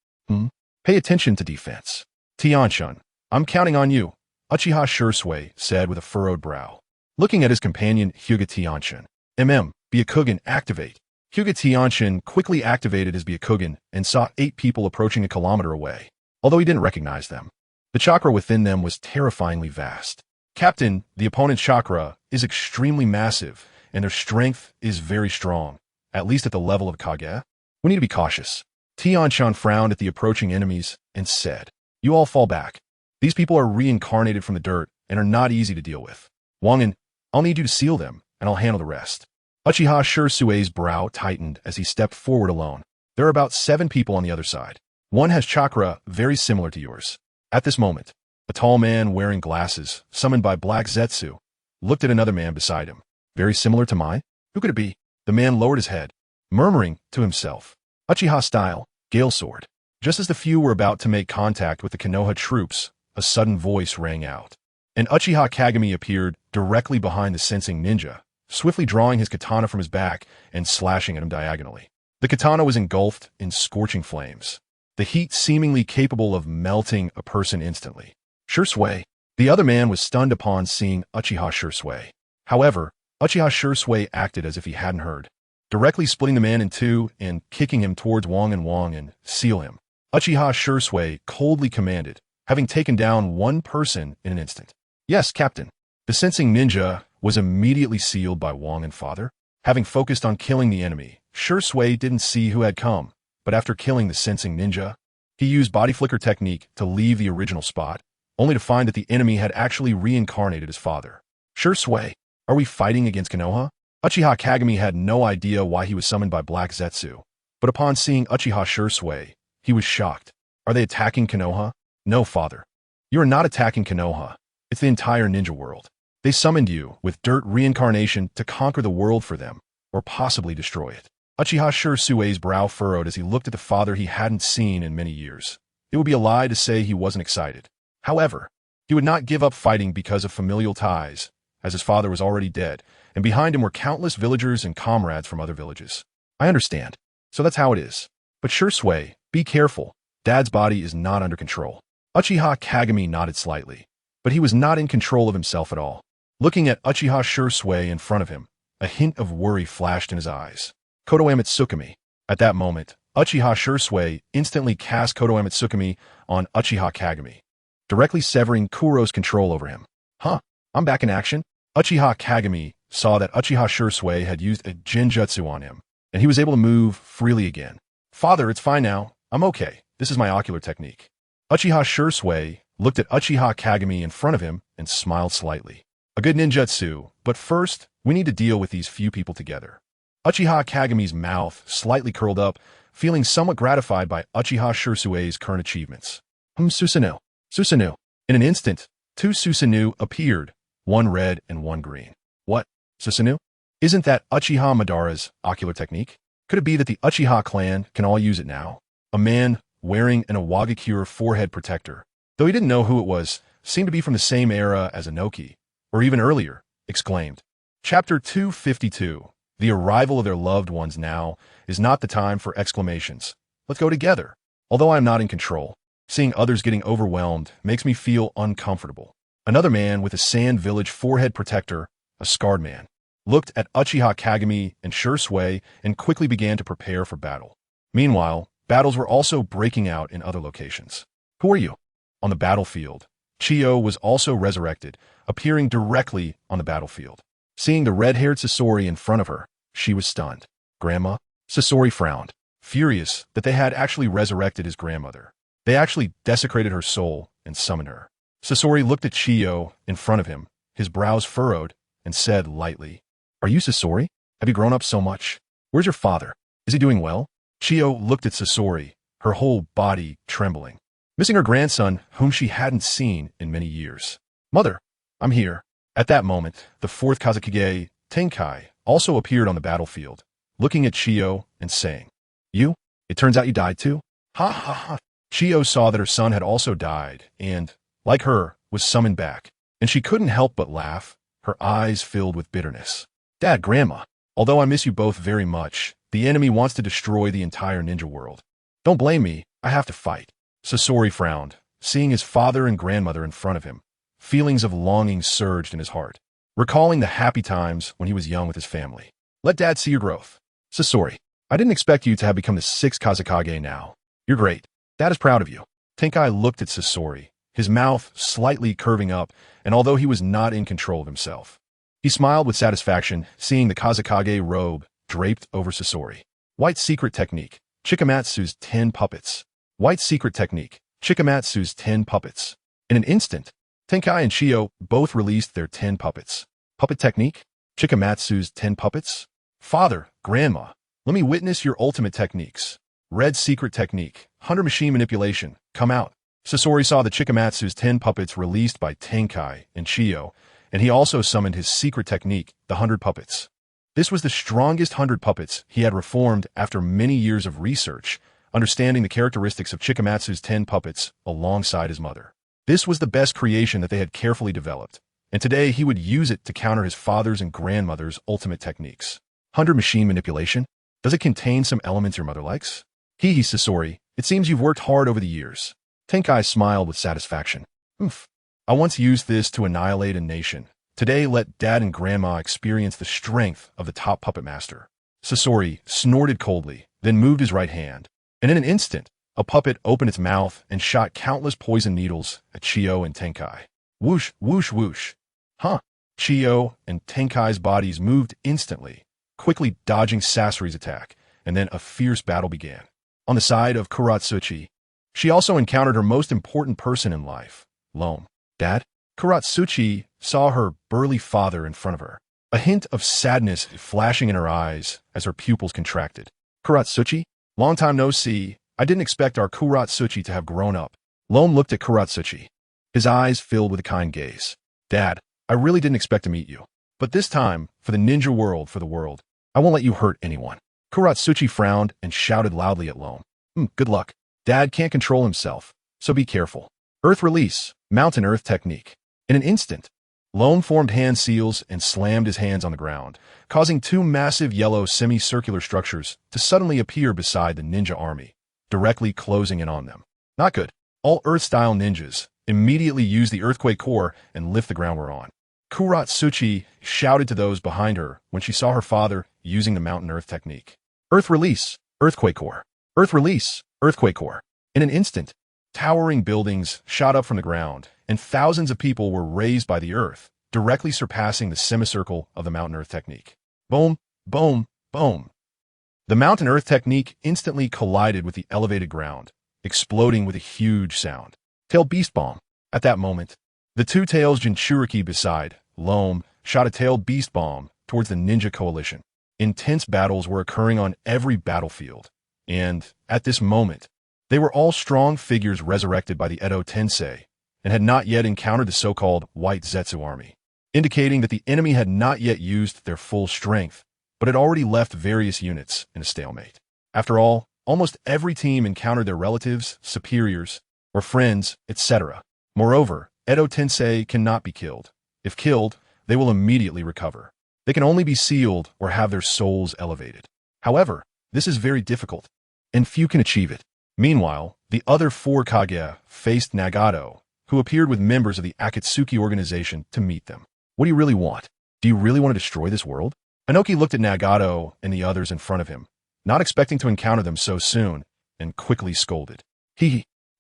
Pay attention to defense. Tianshun, I'm counting on you, Uchiha Shursui said with a furrowed brow. Looking at his companion, Hyuga Tianshun. Byakugan, activate. Hyuga Tianshun quickly activated his Byakugan and saw 8 people approaching a kilometer away, although he didn't recognize them. The chakra within them was terrifyingly vast. Captain, the opponent's chakra is extremely massive, and their strength is very strong, at least at the level of Kage. We need to be cautious. Tianshun frowned at the approaching enemies and said, You all fall back. These people are reincarnated from the dirt and are not easy to deal with. Wangen, I'll need you to seal them, and I'll handle the rest. Uchiha Shursui's brow tightened as he stepped forward alone. There are about 7 people on the other side. One has chakra very similar to yours. At this moment, a tall man wearing glasses, summoned by Black Zetsu, looked at another man beside him. Very similar to mine? Who could it be? The man lowered his head, murmuring to himself. Uchiha style, Gale Sword. Just as the few were about to make contact with the Konoha troops, a sudden voice rang out. An Uchiha Kagami appeared directly behind the sensing ninja, swiftly drawing his katana from his back and slashing at him diagonally. The katana was engulfed in scorching flames, the heat seemingly capable of melting a person instantly. Shursui. The other man was stunned upon seeing Uchiha Shursui. However, Uchiha Shursui acted as if he hadn't heard, directly splitting the man in two and kicking him towards Wang and seal him. Uchiha Shursui coldly commanded, having taken down one person in an instant. Yes, Captain. The sensing ninja was immediately sealed by Wang and father. Having focused on killing the enemy, Sure Sui didn't see who had come, but after killing the sensing ninja, he used body flicker technique to leave the original spot, only to find that the enemy had actually reincarnated his father. Sure Sui, are we fighting against Konoha? Uchiha Kagami had no idea why he was summoned by Black Zetsu, but upon seeing Uchiha Sure Sui, he was shocked. Are they attacking Konoha? No, father. You are not attacking Konoha. It's the entire ninja world. They summoned you with dirt reincarnation to conquer the world for them, or possibly destroy it. Uchiha Sure Sui's brow furrowed as he looked at the father he hadn't seen in many years. It would be a lie to say he wasn't excited. However, he would not give up fighting because of familial ties, as his father was already dead, and behind him were countless villagers and comrades from other villages. I understand. So that's how it is. But Sure Sui, be careful. Dad's body is not under control. Uchiha Kagami nodded slightly, but he was not in control of himself at all. Looking at Uchiha Sure Sui in front of him, a hint of worry flashed in his eyes. Kotoame Tsukumi. At that moment, Uchiha Sure Sui instantly cast Kotoame Tsukumi on Uchiha Kagami, directly severing Kuro's control over him. Huh, I'm back in action? Uchiha Kagami saw that Uchiha Sure Sui had used a genjutsu on him, and he was able to move freely again. Father, it's fine now. I'm okay. This is my ocular technique. Uchiha Sure Sui looked at Uchiha Kagami in front of him and smiled slightly. A good ninjutsu, but first, we need to deal with these few people together. Uchiha Kagami's mouth slightly curled up, feeling somewhat gratified by Uchiha Sure Sui's current achievements. Susanoo. Susanoo. In an instant, two Susanoo appeared, one red and one green. What? Susanoo? Isn't that Uchiha Madara's ocular technique? Could it be that the Uchiha clan can all use it now? A man wearing an Awagakure forehead protector, though he didn't know who it was, seemed to be from the same era as Inoki, or even earlier, exclaimed. Chapter 252. The arrival of their loved ones now is not the time for exclamations. Let's go together. Although I am not in control, seeing others getting overwhelmed makes me feel uncomfortable. Another man with a Sand Village forehead protector, a scarred man, looked at Uchiha Kagami and Sure Sui and quickly began to prepare for battle. Meanwhile, battles were also breaking out in other locations. Who are you? On the battlefield, Chiyo was also resurrected, appearing directly on the battlefield. Seeing the red-haired Sasori in front of her, she was stunned. Grandma? Sasori frowned, furious that they had actually resurrected his grandmother. They actually desecrated her soul and summoned her. Sasori looked at Chiyo in front of him, his brows furrowed, and said lightly, Are you Sasori? Have you grown up so much? Where's your father? Is he doing well? Chiyo looked at Sasori, her whole body trembling, missing her grandson, whom she hadn't seen in many years. Mother, I'm here. At that moment, the fourth Kazekage, Tenkai, also appeared on the battlefield, looking at Chiyo and saying, You? It turns out you died too? Ha ha ha. Chiyo saw that her son had also died and, like her, was summoned back, and she couldn't help but laugh, her eyes filled with bitterness. Dad, Grandma, although I miss you both very much, the enemy wants to destroy the entire ninja world. Don't blame me, I have to fight. Sasori frowned, seeing his father and grandmother in front of him. Feelings of longing surged in his heart, recalling the happy times when he was young with his family. Let Dad see your growth. Sasori, I didn't expect you to have become the sixth Kazekage now. You're great. Dad is proud of you. Tenkai looked at Sasori, his mouth slightly curving up, and although he was not in control of himself, he smiled with satisfaction, seeing the Kazekage robe draped over Sasori. White Secret Technique, Chikamatsu's 10 Puppets. White Secret Technique, Chikamatsu's 10 Puppets. In an instant, Tenkai and Chiyo both released their 10 puppets. Puppet Technique, Chikamatsu's 10 Puppets. Father, Grandma, let me witness your ultimate techniques. Red Secret Technique, Hunter Machine Manipulation, come out. Sasori saw the Chikamatsu's 10 puppets released by Tenkai and Chiyo, and he also summoned his secret technique, the 100 Puppets. This was the strongest 100 puppets he had reformed after many years of research, understanding the characteristics of Chikamatsu's 10 puppets alongside his mother. This was the best creation that they had carefully developed, and today he would use it to counter his father's and grandmother's ultimate techniques. 100 Machine Manipulation? Does it contain some elements your mother likes? Hee hee, Sasori, it seems you've worked hard over the years. Tenkai smiled with satisfaction. Oomph. I once used this to annihilate a nation. Today let Dad and Grandma experience the strength of the top puppet master. Sasori snorted coldly, then moved his right hand, and in an instant, a puppet opened its mouth and shot countless poison needles at Chiyo and Tenkai. Whoosh, whoosh, whoosh. Huh. Chiyo and Tenkai's bodies moved instantly, quickly dodging Sasori's attack, and then a fierce battle began. On the side of Kuratsuchi, she also encountered her most important person in life, Loam. Dad? Kuratsuchi saw her burly father in front of her, a hint of sadness flashing in her eyes as her pupils contracted. Kuratsuchi? Long time no see. I didn't expect our Kuratsuchi to have grown up. Loam looked at Kuratsuchi, his eyes filled with a kind gaze. Dad, I really didn't expect to meet you. But this time, for the ninja world, for the world, I won't let you hurt anyone. Kuratsuchi frowned and shouted loudly at Loam. Good luck. Dad can't control himself, so be careful. Earth release, mountain earth technique. In an instant, Loam formed hand seals and slammed his hands on the ground, causing two massive yellow semicircular structures to suddenly appear beside the ninja army, directly closing in on them. Not good. All Earth-style ninjas immediately use the earthquake core and lift the ground we're on. Kuratsuchi shouted to those behind her when she saw her father using the mountain earth technique. Earth release, earthquake core. Earth release, earthquake core. In an instant, towering buildings shot up from the ground, and thousands of people were raised by the earth, directly surpassing the semicircle of the mountain earth technique. Boom, boom, boom. The mountain earth technique instantly collided with the elevated ground, exploding with a huge sound. Tail beast bomb. At that moment, the two tails Jinchuriki beside Loam shot a tailed beast bomb towards the ninja coalition. Intense battles were occurring on every battlefield, and at this moment, they were all strong figures resurrected by the Edo Tensei and had not yet encountered the so-called White Zetsu army, indicating that the enemy had not yet used their full strength, but had already left various units in a stalemate. After all, almost every team encountered their relatives, superiors, or friends, etc. Moreover, Edo Tensei cannot be killed. If killed, they will immediately recover. They can only be sealed or have their souls elevated. However, this is very difficult, and few can achieve it. Meanwhile, the other four Kage faced Nagato, who appeared with members of the Akatsuki organization to meet them. What do you really want? Do you really want to destroy this world? Inoki looked at Nagato and the others in front of him, not expecting to encounter them so soon, and quickly scolded.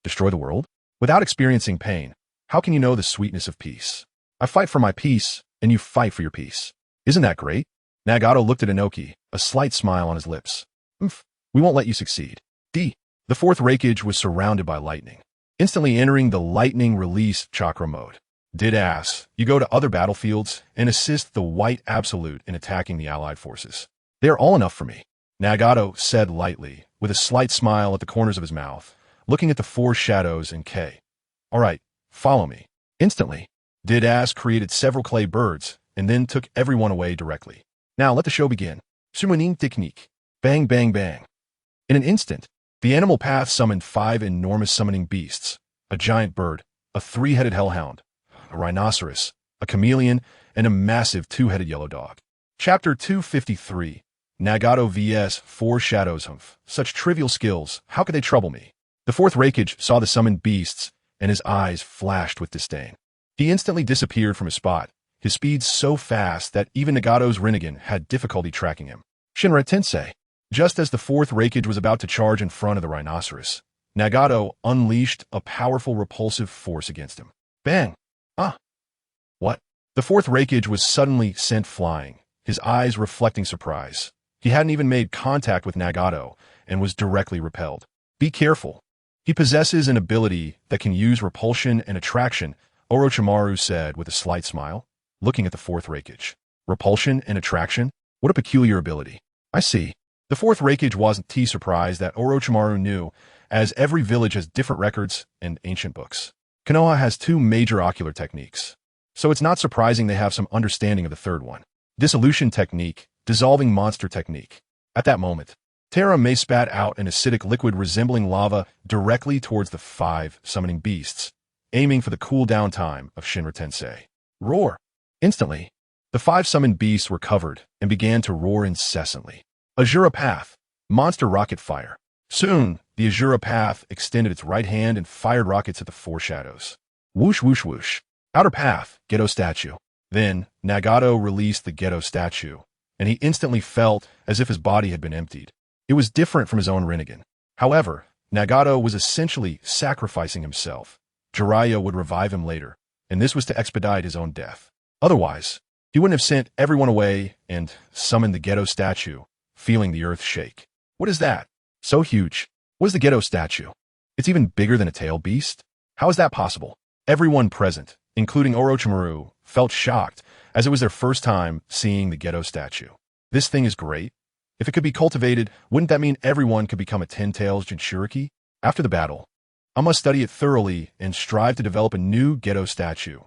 Destroy the world? Without experiencing pain, how can you know the sweetness of peace? I fight for my peace, and you fight for your peace. Isn't that great? Nagato looked at Inoki, a slight smile on his lips. We won't let you succeed. The fourth Raikage was surrounded by lightning, instantly entering the lightning release chakra mode. You go to other battlefields and assist the White Absolute in attacking the allied forces. They are all enough for me, Nagato said lightly, with a slight smile at the corners of his mouth, looking at the four shadows and K. All right, follow me. Instantly, created several clay birds and then took everyone away directly. Now let the show begin. Summoning technique. Bang, bang, bang. In an instant, the animal path summoned 5 enormous summoning beasts, a giant bird, a 3-headed hellhound, a rhinoceros, a chameleon, and a massive 2-headed yellow dog. Chapter 253. Nagato vs. 4 Shadows. Such trivial skills, how could they trouble me? The fourth Raikage saw the summoned beasts, and his eyes flashed with disdain. He instantly disappeared from his spot, his speed so fast that even Nagato's Rinnegan had difficulty tracking him. Shinra Tensei. Just as the fourth Raikage was about to charge in front of the rhinoceros, Nagato unleashed a powerful repulsive force against him. Bang! What? The fourth Raikage was suddenly sent flying, his eyes reflecting surprise. He hadn't even made contact with Nagato and was directly repelled. Be careful. He possesses an ability that can use repulsion and attraction, Orochimaru said with a slight smile, looking at the fourth Raikage. Repulsion and attraction? What a peculiar ability. I see. The fourth Raikage wasn't too surprised that Orochimaru knew, as every village has different records and ancient books. Konoha has 2 major ocular techniques, so it's not surprising they have some understanding of the third one. Dissolution technique, dissolving monster technique. At that moment, Terra May spat out an acidic liquid resembling lava directly towards the 5 summoning beasts, aiming for the cool-down time of Shinra Tensei. Roar! Instantly, the 5 summoned beasts were covered and began to roar incessantly. Azura Path, monster rocket fire. Soon, the Azura Path extended its right hand and fired rockets at the 4 shadows. Whoosh, whoosh, whoosh. Outer Path, Ghetto Statue. Then, Nagato released the Ghetto Statue, and he instantly felt as if his body had been emptied. It was different from his own Rinnegan. However, Nagato was essentially sacrificing himself. Jiraiya would revive him later, and this was to expedite his own death. Otherwise, he wouldn't have sent everyone away and summoned the Ghetto Statue, feeling the earth shake. What is that? So huge. What is the Gedo statue? It's even bigger than a tail beast? How is that possible? Everyone present, including Orochimaru, felt shocked as it was their first time seeing the Gedo statue. This thing is great. If it could be cultivated, wouldn't that mean everyone could become a Ten-Tails Jinchuriki? After the battle, I must study it thoroughly and strive to develop a new Gedo statue.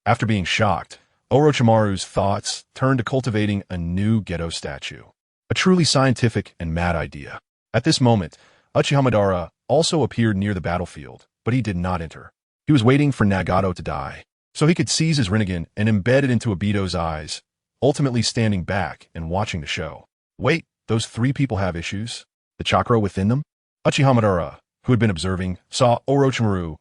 After being shocked, Orochimaru's thoughts turned to cultivating a new Gedo statue. A truly scientific and mad idea. At this moment, Uchiha Madara also appeared near the battlefield, but he did not enter. He was waiting for Nagato to die, so he could seize his Rinnegan and embed it into Obito's eyes, ultimately standing back and watching the show. Wait, those three people have issues? The chakra within them? Uchiha Madara, who had been observing, saw Orochimaru,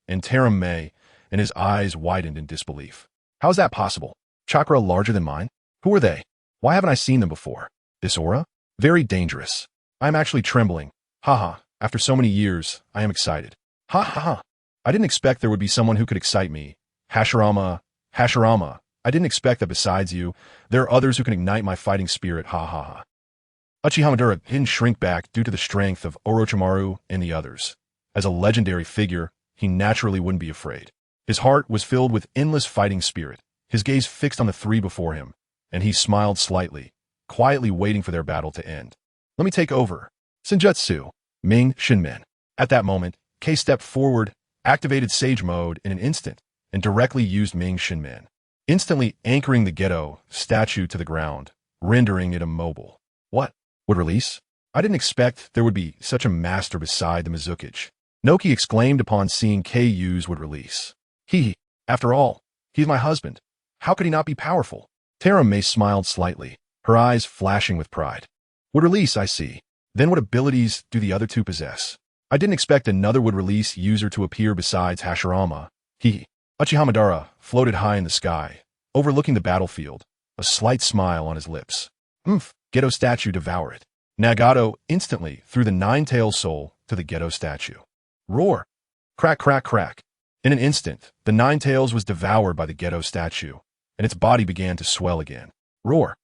and EternalMS, and his eyes widened in disbelief. How is that possible? Chakra larger than mine? Who are they? Why haven't I seen them before? This aura? Very dangerous. I am actually trembling. Haha, after so many years, I am excited. Ha ha ha. I didn't expect there would be someone who could excite me. Hashirama, I didn't expect that besides you, there are others who can ignite my fighting spirit, ha ha ha. Uchiha Madara didn't shrink back due to the strength of Orochimaru and the others. As a legendary figure, he naturally wouldn't be afraid. His heart was filled with endless fighting spirit, his gaze fixed on the three before him, and he smiled slightly, quietly waiting for their battle to end. Let me take over. Senjutsu, Ming Shinmen. At that moment, Kei stepped forward, activated Sage Mode in an instant, and directly used Ming Shinmen, instantly anchoring the Gedo statue to the ground, rendering it immobile. What? Would release? I didn't expect there would be such a master beside the Mizukage. Noki exclaimed upon seeing Kei use would release. After all, he's my husband. How could he not be powerful? EternalMS smiled slightly, her eyes flashing with pride. Would release, I see. Then what abilities do the other two possess? I didn't expect another would release user to appear besides Hashirama. Uchiha Madara floated high in the sky, overlooking the battlefield, a slight smile on his lips. Gedo statue devour it. Nagato instantly threw the nine-tailed soul to the Gedo statue. Roar! Crack, crack, crack. In an instant, the nine tails was devoured by the Gedo statue, and its body began to swell again. Roar!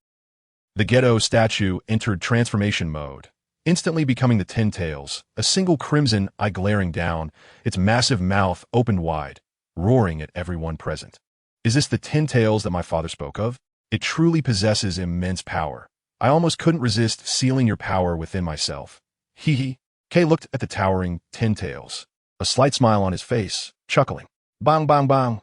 The Gedo statue entered transformation mode, instantly becoming the 10 tails, a single crimson eye glaring down, its massive mouth opened wide, roaring at everyone present. Is this the 10 tails that my father spoke of? It truly possesses immense power. I almost couldn't resist sealing your power within myself. Kei looked at the towering 10 tails, a slight smile on his face, chuckling. Bang, bang, bang.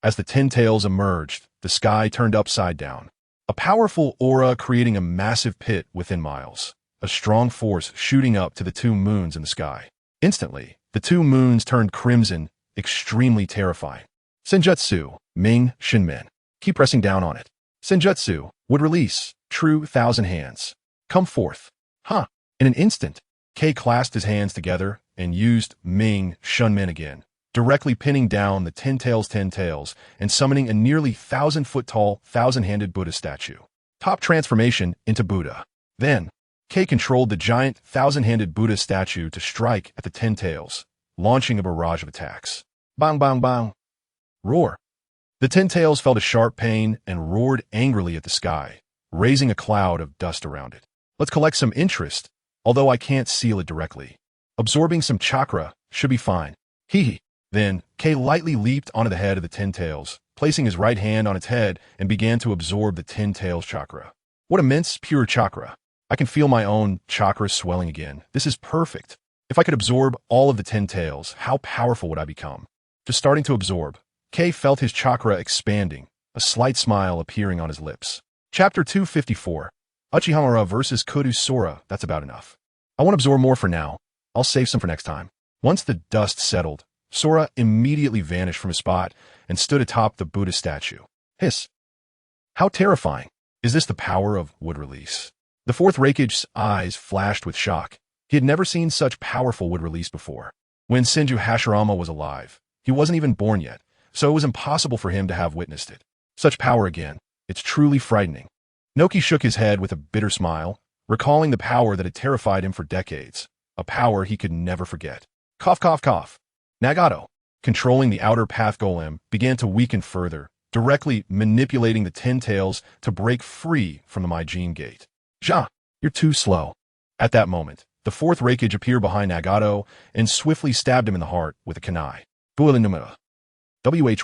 As the 10 tails emerged, the sky turned upside down. A powerful aura creating a massive pit within Miles, a strong force shooting up to the two moons in the sky. Instantly, the two moons turned crimson, extremely terrifying. Senjutsu, Ming Shinmen. Keep pressing down on it. Senjutsu would release. True 1,000 hands. Come forth. In an instant, Kei clasped his hands together and used Ming Shinmen again, directly pinning down the 10 tails and summoning a nearly 1,000-foot-tall, 1,000-handed Buddha statue. Top transformation into Buddha. Then, Kei controlled the giant 1,000-handed Buddha statue to strike at the 10 tails, launching a barrage of attacks. Bang, bang, bang. Roar. The 10 tails felt a sharp pain and roared angrily at the sky, raising a cloud of dust around it. Let's collect some interest, although I can't seal it directly. Absorbing some chakra should be fine. Then, Kei lightly leaped onto the head of the 10 tails, placing his right hand on its head and began to absorb the 10 tails chakra. What immense pure chakra. I can feel my own chakra swelling again. This is perfect. If I could absorb all of the 10 tails, how powerful would I become? Just starting to absorb, Kei felt his chakra expanding, a slight smile appearing on his lips. Chapter 254. Uchiha Madara vs. Kudu Sora. That's about enough. I won't absorb more for now. I'll save some for next time. Once the dust settled, Sora immediately vanished from his spot and stood atop the Buddha statue. Hiss. How terrifying. Is this the power of wood release? The fourth Raikage's eyes flashed with shock. He had never seen such powerful wood release before. When Senju Hashirama was alive, he wasn't even born yet, so it was impossible for him to have witnessed it. Such power again. It's truly frightening. Noki shook his head with a bitter smile, recalling the power that had terrified him for decades, a power he could never forget. Cough, cough, cough. Nagato, controlling the outer path golem, began to weaken further, directly manipulating the 10 tails to break free from the Maijin gate. Ja, you're too slow. At that moment, the fourth Raikage appeared behind Nagato and swiftly stabbed him in the heart with a kunai. Builinumera.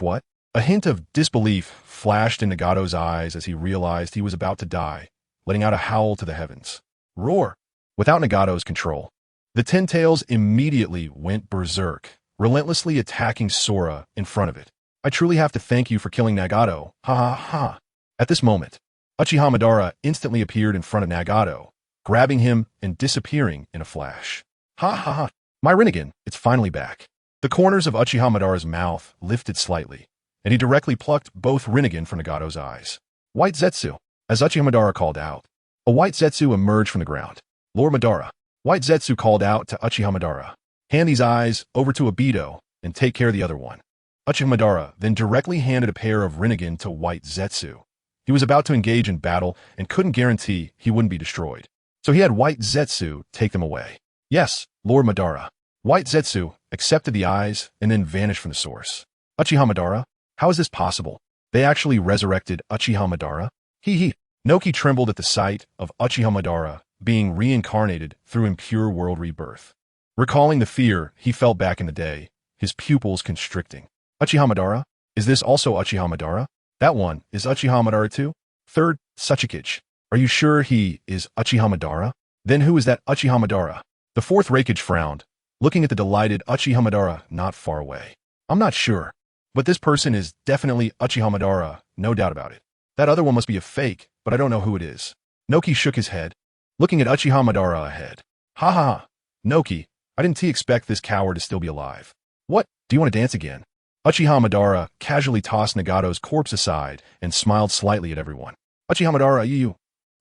What? A hint of disbelief flashed in Nagato's eyes as he realized he was about to die, letting out a howl to the heavens. Roar! Without Nagato's control, the Ten Tails immediately went berserk, relentlessly attacking Sora in front of it. I truly have to thank you for killing Nagato. Ha ha ha. At this moment, Uchiha Madara instantly appeared in front of Nagato, grabbing him and disappearing in a flash. Ha ha ha. My Rinnegan, it's finally back. The corners of Uchiha Madara's mouth lifted slightly, and he directly plucked both Rinnegan from Nagato's eyes. White Zetsu. As Uchiha Madara called out, a white Zetsu emerged from the ground. Lord Madara. White Zetsu called out to Uchiha Madara. Hand these eyes over to Obito and take care of the other one. Uchiha Madara then directly handed a pair of Rinnegan to White Zetsu. He was about to engage in battle and couldn't guarantee he wouldn't be destroyed. So he had White Zetsu take them away. Yes, Lord Madara. White Zetsu accepted the eyes and then vanished from the source. Uchiha Madara? How is this possible? They actually resurrected Uchiha Madara? Hee. Noki trembled at the sight of Uchiha Madara being reincarnated through impure world rebirth. Recalling the fear he felt back in the day, his pupils constricting. Uchiha Madara? Is this also Uchiha Madara? That one is Uchiha Madara too? Third, Sachikage. Are you sure he is Uchiha Madara? Then who is that Uchiha Madara? The fourth Raikage frowned, looking at the delighted Uchiha Madara not far away. I'm not sure, but this person is definitely Uchiha Madara, no doubt about it. That other one must be a fake, but I don't know who it is. Noki shook his head, looking at Uchiha Madara ahead. Ha ha ha. Noki, I didn't expect this coward to still be alive. What? Do you want to dance again? Uchiha Madara casually tossed Nagato's corpse aside and smiled slightly at everyone. Uchiha Madara, you.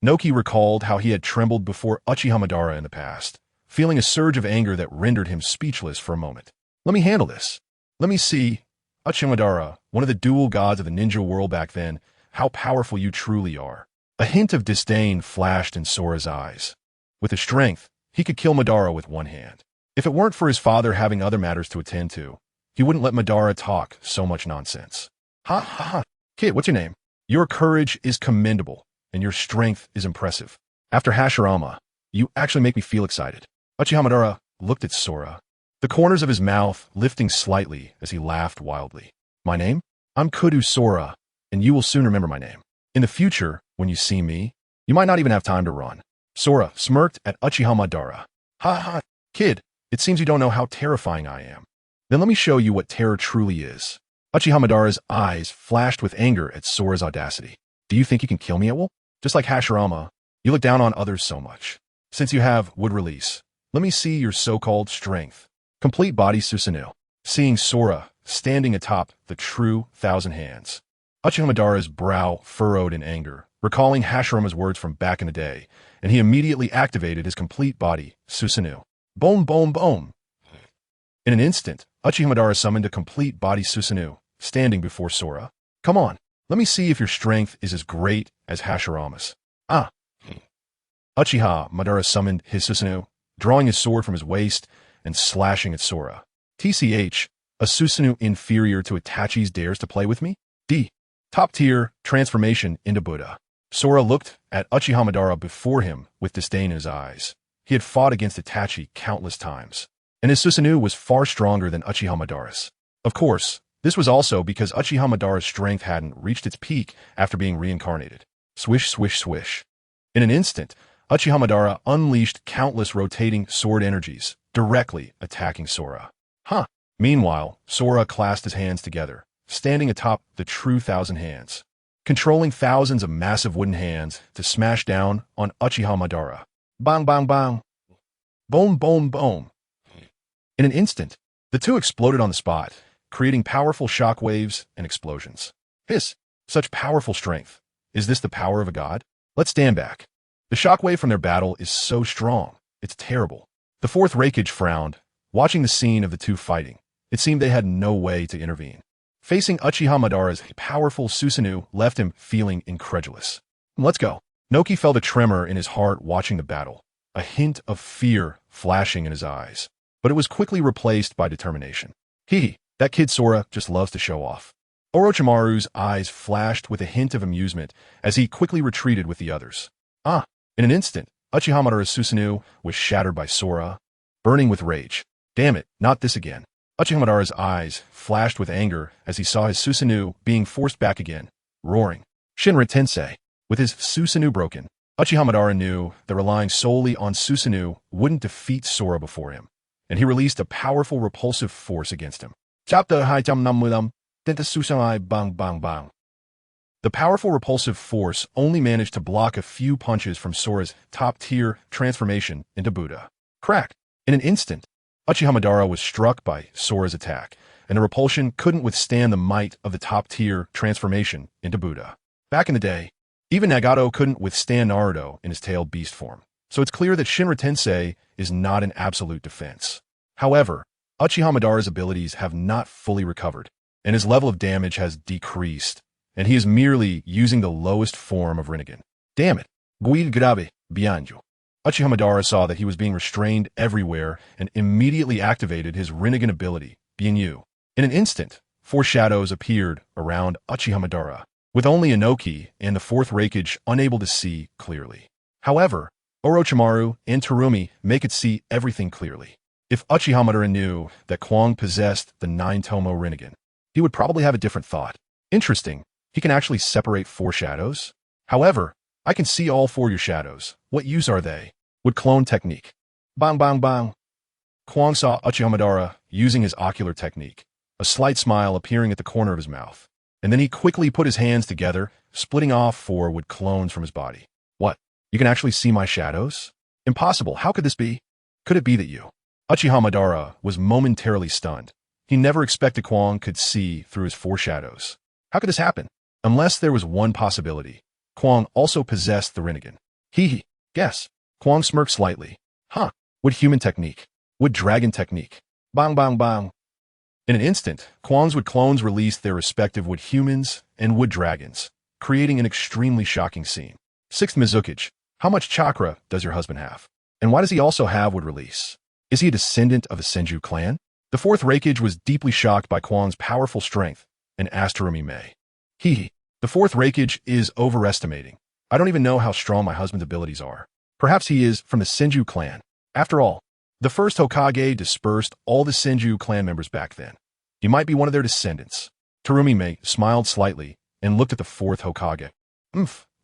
Noki recalled how he had trembled before Uchiha Madara in the past, feeling a surge of anger that rendered him speechless for a moment. Let me handle this. Let me see. Uchiha Madara, one of the dual gods of the ninja world back then, how powerful you truly are. A hint of disdain flashed in Sora's eyes. With his strength, he could kill Madara with one hand. If it weren't for his father having other matters to attend to, he wouldn't let Madara talk so much nonsense. Ha ha ha. Kid, what's your name? Your courage is commendable, and your strength is impressive. After Hashirama, you actually make me feel excited. Uchiha Madara looked at Sora, the corners of his mouth lifting slightly as he laughed wildly. My name? I'm Kudu Sora, and you will soon remember my name. In the future, when you see me, you might not even have time to run. Sora smirked at Uchiha Madara. Ha ha, kid, it seems you don't know how terrifying I am. Then let me show you what terror truly is. Uchiha Madara's eyes flashed with anger at Sora's audacity. Do you think you can kill me at will? Just like Hashirama, you look down on others so much. Since you have wood release, let me see your so-called strength. Complete body Susanoo. Seeing Sora standing atop the true thousand hands. Uchiha Madara's brow furrowed in anger, recalling Hashirama's words from back in the day, and he immediately activated his complete body Susanoo. Boom, boom, boom. In an instant, Uchiha Madara summoned a complete body Susanoo, standing before Sora. Come on, let me see if your strength is as great as Hashirama's. Ah. Uchiha Madara summoned his Susanoo, drawing his sword from his waist and slashing at Sora. TCH, a Susanoo inferior to Itachi's dares to play with me? D. Top tier transformation into Buddha. Sora looked at Uchiha Madara before him with disdain in his eyes. He had fought against Itachi countless times, and his Susanoo was far stronger than Uchiha Madara's. Of course, this was also because Uchiha Madara's strength hadn't reached its peak after being reincarnated. Swish, swish, swish. In an instant, Uchiha Madara unleashed countless rotating sword energies, directly attacking Sora. Huh. Meanwhile, Sora clasped his hands together, standing atop the true thousand hands, controlling thousands of massive wooden hands to smash down on Uchiha Madara. Bang, bang, bang. Boom, boom, boom. In an instant, the two exploded on the spot, creating powerful shockwaves and explosions. Hiss! Such powerful strength. Is this the power of a god? Let's stand back. The shockwave from their battle is so strong. It's terrible. The fourth Raikage frowned, watching the scene of the two fighting. It seemed they had no way to intervene. Facing Uchiha Madara's powerful Susanoo left him feeling incredulous. Let's go. Noki felt a tremor in his heart watching the battle, a hint of fear flashing in his eyes. But it was quickly replaced by determination. That kid Sora just loves to show off. Orochimaru's eyes flashed with a hint of amusement as he quickly retreated with the others. In an instant, Uchiha Madara's Susanoo was shattered by Sora, burning with rage. Damn it, not this again. Uchiha Madara's eyes flashed with anger as he saw his Susanoo being forced back again, roaring. Shinra Tensei. With his Susanoo broken, Uchiha Madara knew that relying solely on Susanoo wouldn't defeat Sora before him, and he released a powerful repulsive force against him. Chapter Haitam Namudam, Denta Susanai Bang Bang Bang. The powerful repulsive force only managed to block a few punches from Sora's top-tier transformation into Buddha. Crack! In an instant, Uchiha Madara was struck by Sora's attack, and the repulsion couldn't withstand the might of the top-tier transformation into Buddha. Back in the day, even Nagato couldn't withstand Naruto in his tailed beast form, so it's clear that Shinra Tensei is not an absolute defense. However, Uchiha Madara's abilities have not fully recovered, and his level of damage has decreased, and he is merely using the lowest form of Rinnegan. Damn it! Guide grave, Bianju. Uchiha Madara saw that he was being restrained everywhere and immediately activated his Rinnegan ability, Bianyu. In an instant, 4 shadows appeared around Uchiha Madara, with only Inoki and the 4th Raikage unable to see clearly. However, Orochimaru and Terumi make it see everything clearly. If Uchiha Madara knew that Kwang possessed the 9-Tomo Rinnegan, he would probably have a different thought. Interesting, he can actually separate 4 shadows? However, I can see all 4 your shadows. What use are they? Would clone technique. Bang bang bang. Kwang saw Uchiha Madara using his ocular technique, a slight smile appearing at the corner of his mouth. And then he quickly put his hands together, splitting off 4 wood clones from his body. What? You can actually see my shadows? Impossible. How could this be? Could it be that you? Uchiha Madara was momentarily stunned. He never expected Kwang could see through his 4 shadows. How could this happen? Unless there was one possibility. Kwang also possessed the Rinnegan. Hee. Guess. Kwang smirked slightly. Huh. Would human technique? Would dragon technique? Bang bang bang. In an instant, Kwang's wood clones released their respective wood humans and wood dragons, creating an extremely shocking scene. 6th Mizukage. How much chakra does your husband have? And why does he also have wood release? Is he a descendant of the Senju clan? The 4th Raikage was deeply shocked by Kwang's powerful strength and asked Terumi Mei. Hee. The 4th Raikage is overestimating. I don't even know how strong my husband's abilities are. Perhaps he is from the Senju clan. After all, the first Hokage dispersed all the Senju clan members back then. He might be one of their descendants. Terumi Mei smiled slightly and looked at the 4th Hokage.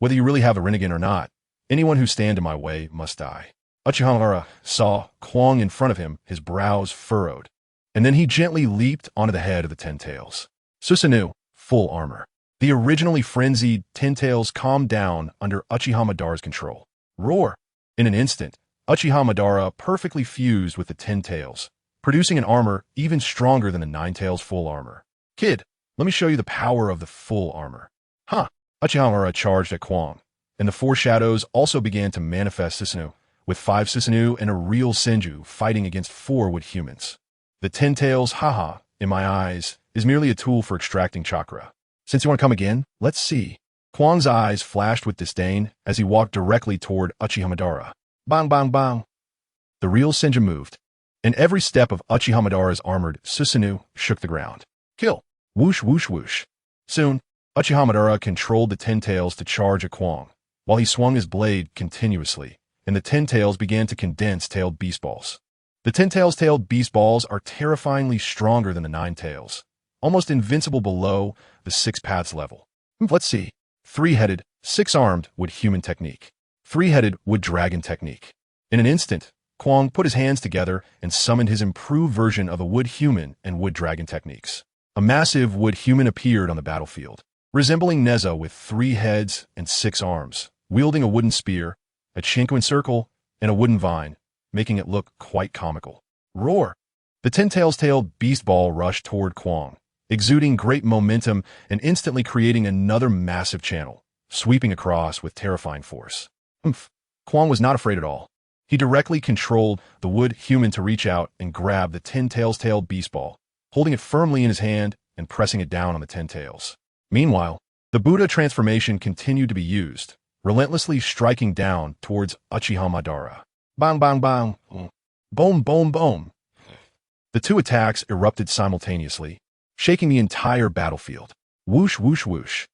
Whether you really have a Rinnegan or not, anyone who stand in my way must die. Uchiha Madara saw Kwang in front of him, his brows furrowed, and then he gently leaped onto the head of the Ten Tails. Susanoo, full armor. The originally frenzied Ten Tails calmed down under Uchiha Madara's control. Roar! In an instant, Uchiha Madara perfectly fused with the 10 Tails, producing an armor even stronger than the 9 Tails full armor. Kid, let me show you the power of the full armor. Huh! Uchiha Madara charged at Kwang, and the 4 shadows also began to manifest Susanoo, with 5 Susanoo and a real Senju fighting against 4 wood humans. The 10 Tails, haha, in my eyes, is merely a tool for extracting chakra. Since you want to come again, let's see. Kwang's eyes flashed with disdain as he walked directly toward Uchiha Madara. Bang bang bang. The real Senju moved, and every step of Uchiha Madara's armored Susanoo shook the ground. Kill! Whoosh whoosh whoosh. Soon, Uchiha Madara controlled the 10 Tails to charge at Kwang, while he swung his blade continuously, and the 10 Tails began to condense tailed beast balls. The 10 Tails tailed beast balls are terrifyingly stronger than the 9 Tails, almost invincible below the 6 paths level. Let's see. 3-headed, 6-armed wood human technique. 3-headed wood dragon technique. In an instant, Kwang put his hands together and summoned his improved version of the wood human and wood dragon techniques. A massive wood human appeared on the battlefield, resembling Neza with 3 heads and 6 arms, wielding a wooden spear, a Chinquin circle, and a wooden vine, making it look quite comical. Roar! The 10 Tails tailed beast ball rushed toward Kwang, exuding great momentum and instantly creating another massive channel, sweeping across with terrifying force. Kwang was not afraid at all. He directly controlled the wood human to reach out and grab the 10 Tails tailed beast ball, holding it firmly in his hand and pressing it down on the 10 Tails. Meanwhile, the Buddha transformation continued to be used, relentlessly striking down towards Uchiha Madara. Bang bang bang. Boom boom boom. The 2 attacks erupted simultaneously, shaking the entire battlefield. Whoosh, whoosh, whoosh.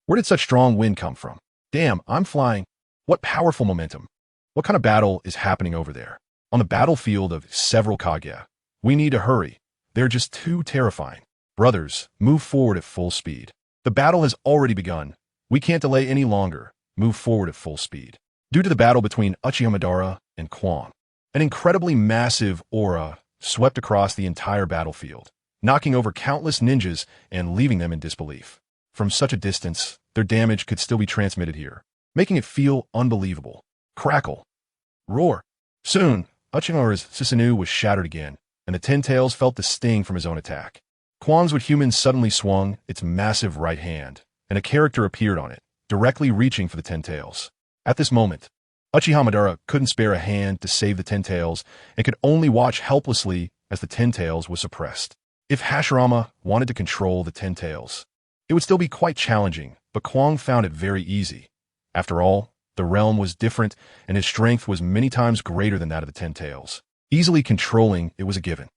Where did such strong wind come from? Damn, I'm flying. What powerful momentum. What kind of battle is happening over there? On the battlefield of several Kage. We need to hurry. They're just too terrifying. Brothers, move forward at full speed. The battle has already begun. We can't delay any longer. Move forward at full speed. Due to the battle between Uchiha Madara and Kwon, an incredibly massive aura swept across the entire battlefield, knocking over countless ninjas and leaving them in disbelief. From such a distance, their damage could still be transmitted here, making it feel unbelievable. Crackle. Roar. Soon, Uchiha's Susanoo was shattered again, and the Ten Tails felt the sting from his own attack. Kwon's Wood Human suddenly swung its massive right hand, and a character appeared on it, directly reaching for the Ten Tails. At this moment, Uchiha Madara couldn't spare a hand to save the Ten Tails and could only watch helplessly as the Ten Tails was suppressed. If Hashirama wanted to control the Ten Tails, it would still be quite challenging, but Kwon found it very easy. After all, the realm was different, and his strength was many times greater than that of the Ten Tails. Easily controlling it was a given.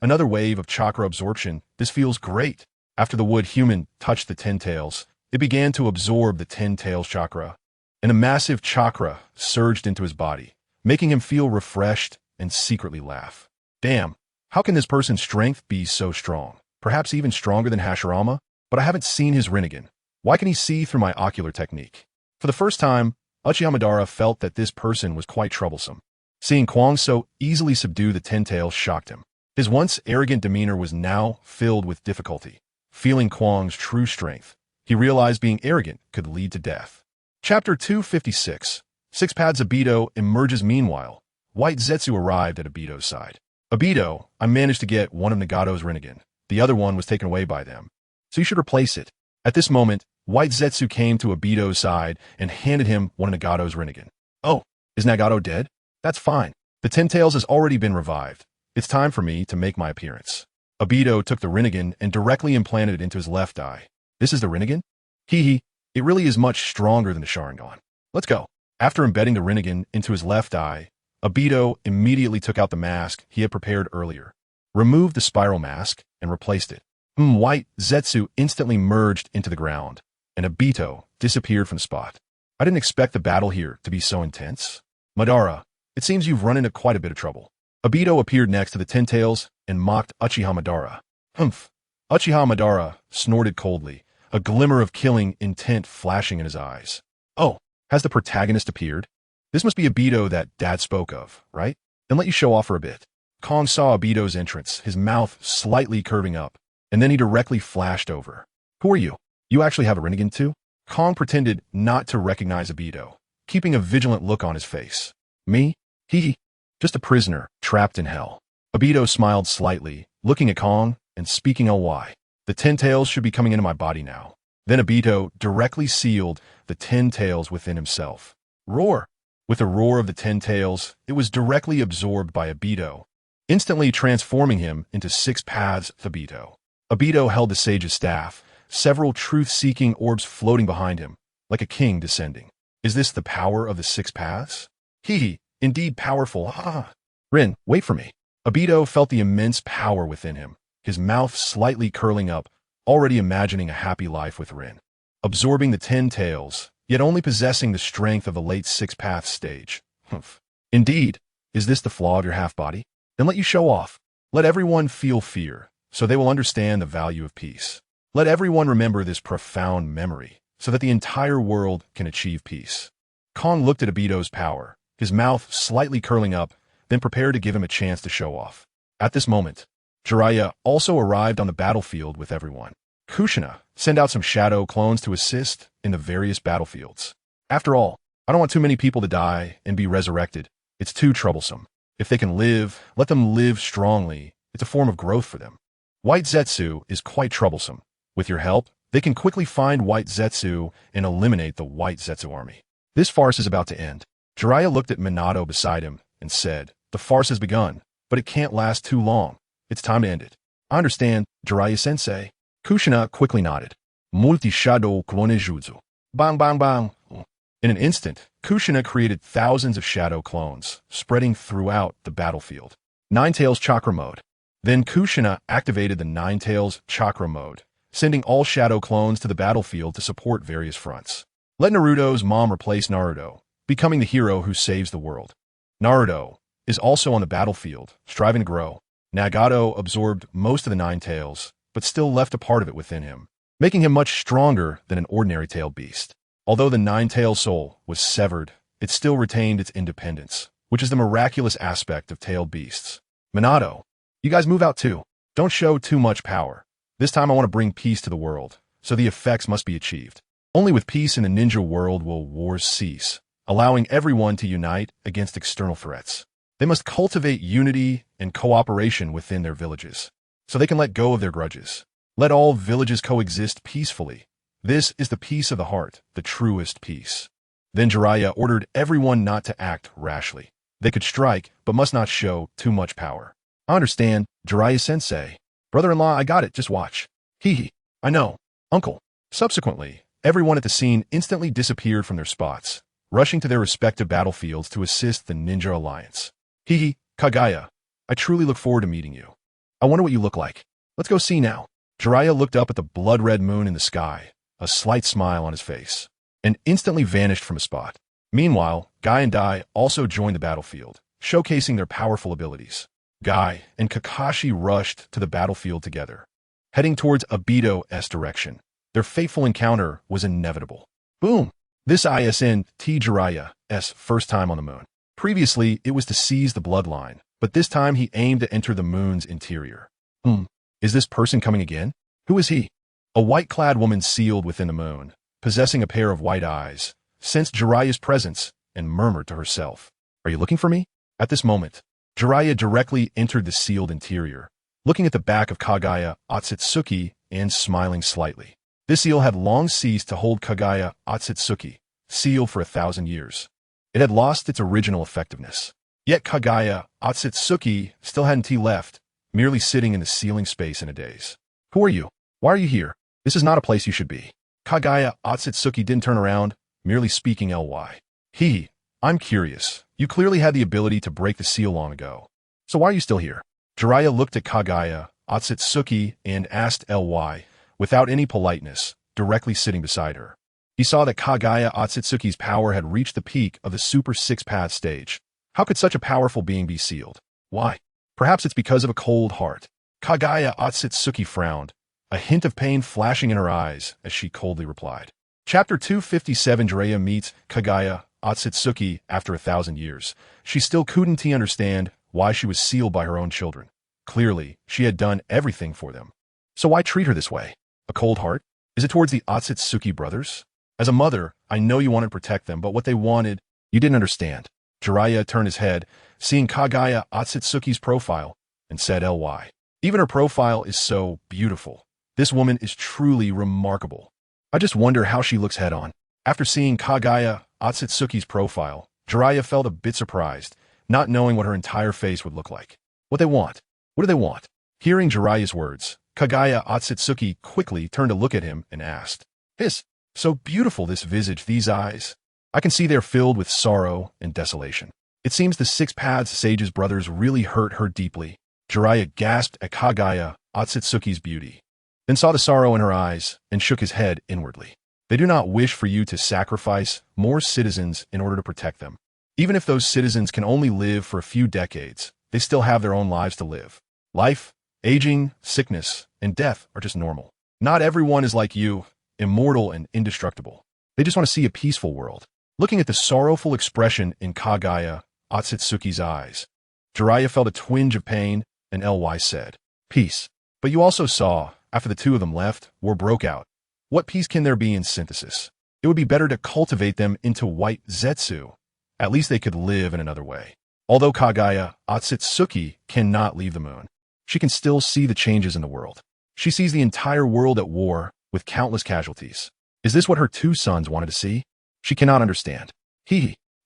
Another wave of chakra absorption. This feels great. After the Wood Human touched the Ten Tails, it began to absorb the Ten Tails chakra, and a massive chakra surged into his body, making him feel refreshed and secretly laugh. Damn, how can this person's strength be so strong? Perhaps even stronger than Hashirama? But I haven't seen his Rinnegan. Why can he see through my ocular technique? For the first time, Uchiha Madara felt that this person was quite troublesome. Seeing Kwon so easily subdue the Ten Tails shocked him. His once arrogant demeanor was now filled with difficulty. Feeling Kwon's true strength, he realized being arrogant could lead to death. Chapter 256. Six Paths Obito emerges. Meanwhile, White Zetsu arrived at Obito's side. Obito, I managed to get one of Nagato's Rinnegan. The other one was taken away by them, so you should replace it. At this moment, White Zetsu came to Obito's side and handed him one of Nagato's Rinnegan. Oh, is Nagato dead? That's fine. The Ten Tails has already been revived. It's time for me to make my appearance. Obito took the Rinnegan and directly implanted it into his left eye. This is the Rinnegan? It really is much stronger than the Sharingan. Let's go. After embedding the Rinnegan into his left eye, Obito immediately took out the mask he had prepared earlier, removed the spiral mask, and replaced it. White Zetsu instantly merged into the ground, and Obito disappeared from the spot. I didn't expect the battle here to be so intense. Madara, it seems you've run into quite a bit of trouble. Obito appeared next to the Ten Tails and mocked Uchiha Madara. Humph. Uchiha Madara snorted coldly, a glimmer of killing intent flashing in his eyes. Oh, has the protagonist appeared? This must be Obito that Dad spoke of, right? Then let you show off for a bit. Kong saw Obito's entrance, his mouth slightly curving up, and then he directly flashed over. Who are you? You actually have a Rinnegan too? Kong pretended not to recognize Obito, keeping a vigilant look on his face. Me? Just a prisoner, trapped in hell. Obito smiled slightly, looking at Kong and speaking LY. The Ten Tails should be coming into my body now. Then Obito directly sealed the Ten Tails within himself. Roar! With the roar of the Ten Tails, it was directly absorbed by Obito, instantly transforming him into Six Paths Obito. Obito held the sage's staff, several truth-seeking orbs floating behind him, like a king descending. Is this the power of the Six Paths? Indeed powerful. Rin, wait for me. Obito felt the immense power within him, his mouth slightly curling up, already imagining a happy life with Rin. Absorbing the Ten Tails, yet only possessing the strength of the late Six Paths stage. Humph. Indeed, is this the flaw of your half-body? Then let you show off. Let everyone feel fear, so they will understand the value of peace. Let everyone remember this profound memory, so that the entire world can achieve peace. Kong looked at Obito's power, his mouth slightly curling up, then prepared to give him a chance to show off. At this moment, Jiraiya also arrived on the battlefield with everyone. Kushina, send out some shadow clones to assist in the various battlefields. After all, I don't want too many people to die and be resurrected. It's too troublesome. If they can live, let them live strongly. It's a form of growth for them. White Zetsu is quite troublesome. With your help, they can quickly find White Zetsu and eliminate the White Zetsu army. This farce is about to end. Jiraiya looked at Minato beside him and said, the farce has begun, but it can't last too long. It's time to end it. I understand, Jiraiya-sensei. Kushina quickly nodded. Multi-shadow clone jutsu. Bang bang bang. In an instant, Kushina created thousands of shadow clones, spreading throughout the battlefield. Nine-Tails Chakra Mode. Then Kushina activated the Nine-Tails Chakra Mode, sending all shadow clones to the battlefield to support various fronts. Let Naruto's mom replace Naruto, becoming the hero who saves the world. Naruto is also on the battlefield, striving to grow. Nagato absorbed most of the nine tails, but still left a part of it within him, making him much stronger than an ordinary tailed beast. Although the nine-tailed soul was severed, it still retained its independence, which is the miraculous aspect of tailed beasts. Minato, you guys move out too. Don't show too much power. This time I want to bring peace to the world, so the effects must be achieved. Only with peace in the ninja world will wars cease, allowing everyone to unite against external threats. They must cultivate unity and cooperation within their villages, so they can let go of their grudges. Let all villages coexist peacefully. This is the peace of the heart, the truest peace. Then Jiraiya ordered everyone not to act rashly. They could strike, but must not show too much power. I understand, Jiraiya-sensei. Brother-in-law, I got it, just watch. Hee. I know. Uncle. Subsequently, everyone at the scene instantly disappeared from their spots, rushing to their respective battlefields to assist the Ninja Alliance. Hee. Kaguya, I truly look forward to meeting you. I wonder what you look like. Let's go see now. Jiraiya looked up at the blood-red moon in the sky, a slight smile on his face, and instantly vanished from a spot. Meanwhile, Guy and Dai also joined the battlefield, showcasing their powerful abilities. Guy and Kakashi rushed to the battlefield together, heading towards Obito's direction. Their fateful encounter was inevitable. Boom! This isn't Jiraiya's first time on the moon. Previously, it was to seize the bloodline, but this time he aimed to enter the moon's interior. Is this person coming again? Who is he? A white-clad woman sealed within the moon, possessing a pair of white eyes, sensed Jiraiya's presence and murmured to herself, "Are you looking for me?" At this moment, Jiraiya directly entered the sealed interior, looking at the back of Kaguya Otsutsuki and smiling slightly. This seal had long ceased to hold Kaguya Otsutsuki, sealed for 1,000 years. It had lost its original effectiveness. Yet Kaguya Otsutsuki still hadn't T left, merely sitting in the sealing space in a daze. Who are you? Why are you here? This is not a place you should be. Kaguya Otsutsuki didn't turn around, merely speaking ly. I'm curious. You clearly had the ability to break the seal long ago. So why are you still here? Jiraiya looked at Kaguya Otsutsuki and asked ly, without any politeness, directly sitting beside her. He saw that Kaguya Otsutsuki's power had reached the peak of the Super Six-Path stage. How could such a powerful being be sealed? Why? Perhaps it's because of a cold heart. Kaguya Otsutsuki frowned, a hint of pain flashing in her eyes as she coldly replied. Chapter 257 Jiraiya meets Kaguya Otsutsuki after 1,000 years. She still couldn't understand why she was sealed by her own children. Clearly, she had done everything for them. So why treat her this way? A cold heart? Is it towards the Otsutsuki brothers? As a mother, I know you wanted to protect them, but what they wanted, you didn't understand. Jiraiya turned his head, seeing Kaguya Otsutsuki's profile, and said ly. Even her profile is so beautiful. This woman is truly remarkable. I just wonder how she looks head-on. After seeing Kaguya Otsutsuki's profile, Jiraiya felt a bit surprised, not knowing what her entire face would look like. What they want? What do they want? Hearing Jiraiya's words, Kaguya Otsutsuki quickly turned to look at him and asked, So beautiful this visage, these eyes. I can see they're filled with sorrow and desolation. It seems the Six Paths Sage's brothers really hurt her deeply. Jiraiya gasped at Kaguya Otsutsuki's beauty, then saw the sorrow in her eyes and shook his head inwardly. They do not wish for you to sacrifice more citizens in order to protect them. Even if those citizens can only live for a few decades, they still have their own lives to live. Life, aging, sickness, and death are just normal. Not everyone is like you, immortal and indestructible. They just want to see a peaceful world. Looking at the sorrowful expression in Kaguya Otsutsuki's eyes, Jiraiya felt a twinge of pain, and ly said, "Peace." But you also saw, after the two of them left, war broke out. What peace can there be in synthesis? It would be better to cultivate them into white Zetsu. At least they could live in another way. Although Kaguya Otsutsuki cannot leave the moon, she can still see the changes in the world. She sees the entire world at war, with countless casualties. Is this what her two sons wanted to see? She cannot understand.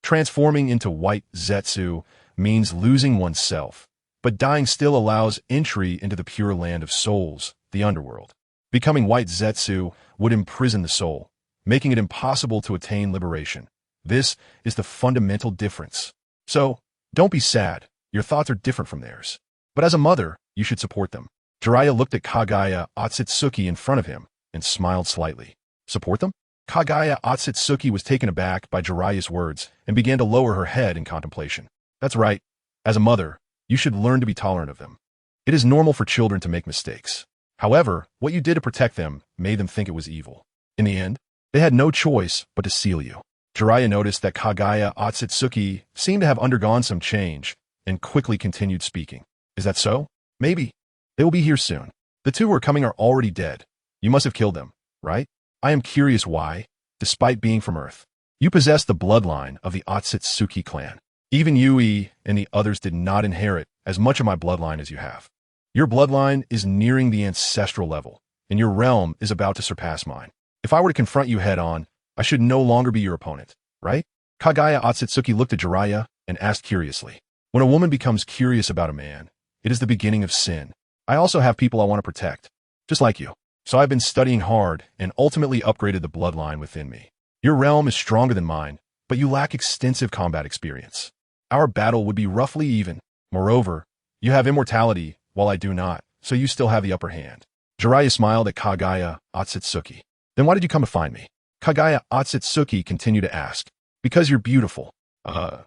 Transforming into white Zetsu means losing oneself, but dying still allows entry into the pure land of souls, the underworld. Becoming white Zetsu would imprison the soul, making it impossible to attain liberation. This is the fundamental difference. So, don't be sad. Your thoughts are different from theirs. But as a mother, you should support them. Jiraiya looked at Kaguya Otsutsuki in front of him and smiled slightly. Support them? Kagaya Otsutsuki was taken aback by Jiraiya's words and began to lower her head in contemplation. That's right. As a mother, you should learn to be tolerant of them. It is normal for children to make mistakes. However, what you did to protect them made them think it was evil. In the end, they had no choice but to seal you. Jiraiya noticed that Kagaya Otsutsuki seemed to have undergone some change and quickly continued speaking. Is that so? Maybe. They will be here soon. The two who are coming are already dead. You must have killed them, right? I am curious why, despite being from Earth. You possess the bloodline of the Otsutsuki clan. Even Yui and the others did not inherit as much of my bloodline as you have. Your bloodline is nearing the ancestral level, and your realm is about to surpass mine. If I were to confront you head-on, I should no longer be your opponent, right? Kagaya Otsutsuki looked at Jiraiya and asked curiously. When a woman becomes curious about a man, it is the beginning of sin. I also have people I want to protect, just like you. So I've been studying hard and ultimately upgraded the bloodline within me. Your realm is stronger than mine, but you lack extensive combat experience. Our battle would be roughly even. Moreover, you have immortality, while I do not, so you still have the upper hand. Jiraiya smiled at Kagaya Otsutsuki. Then why did you come to find me? Kagaya Otsutsuki continued to ask. Because you're beautiful. I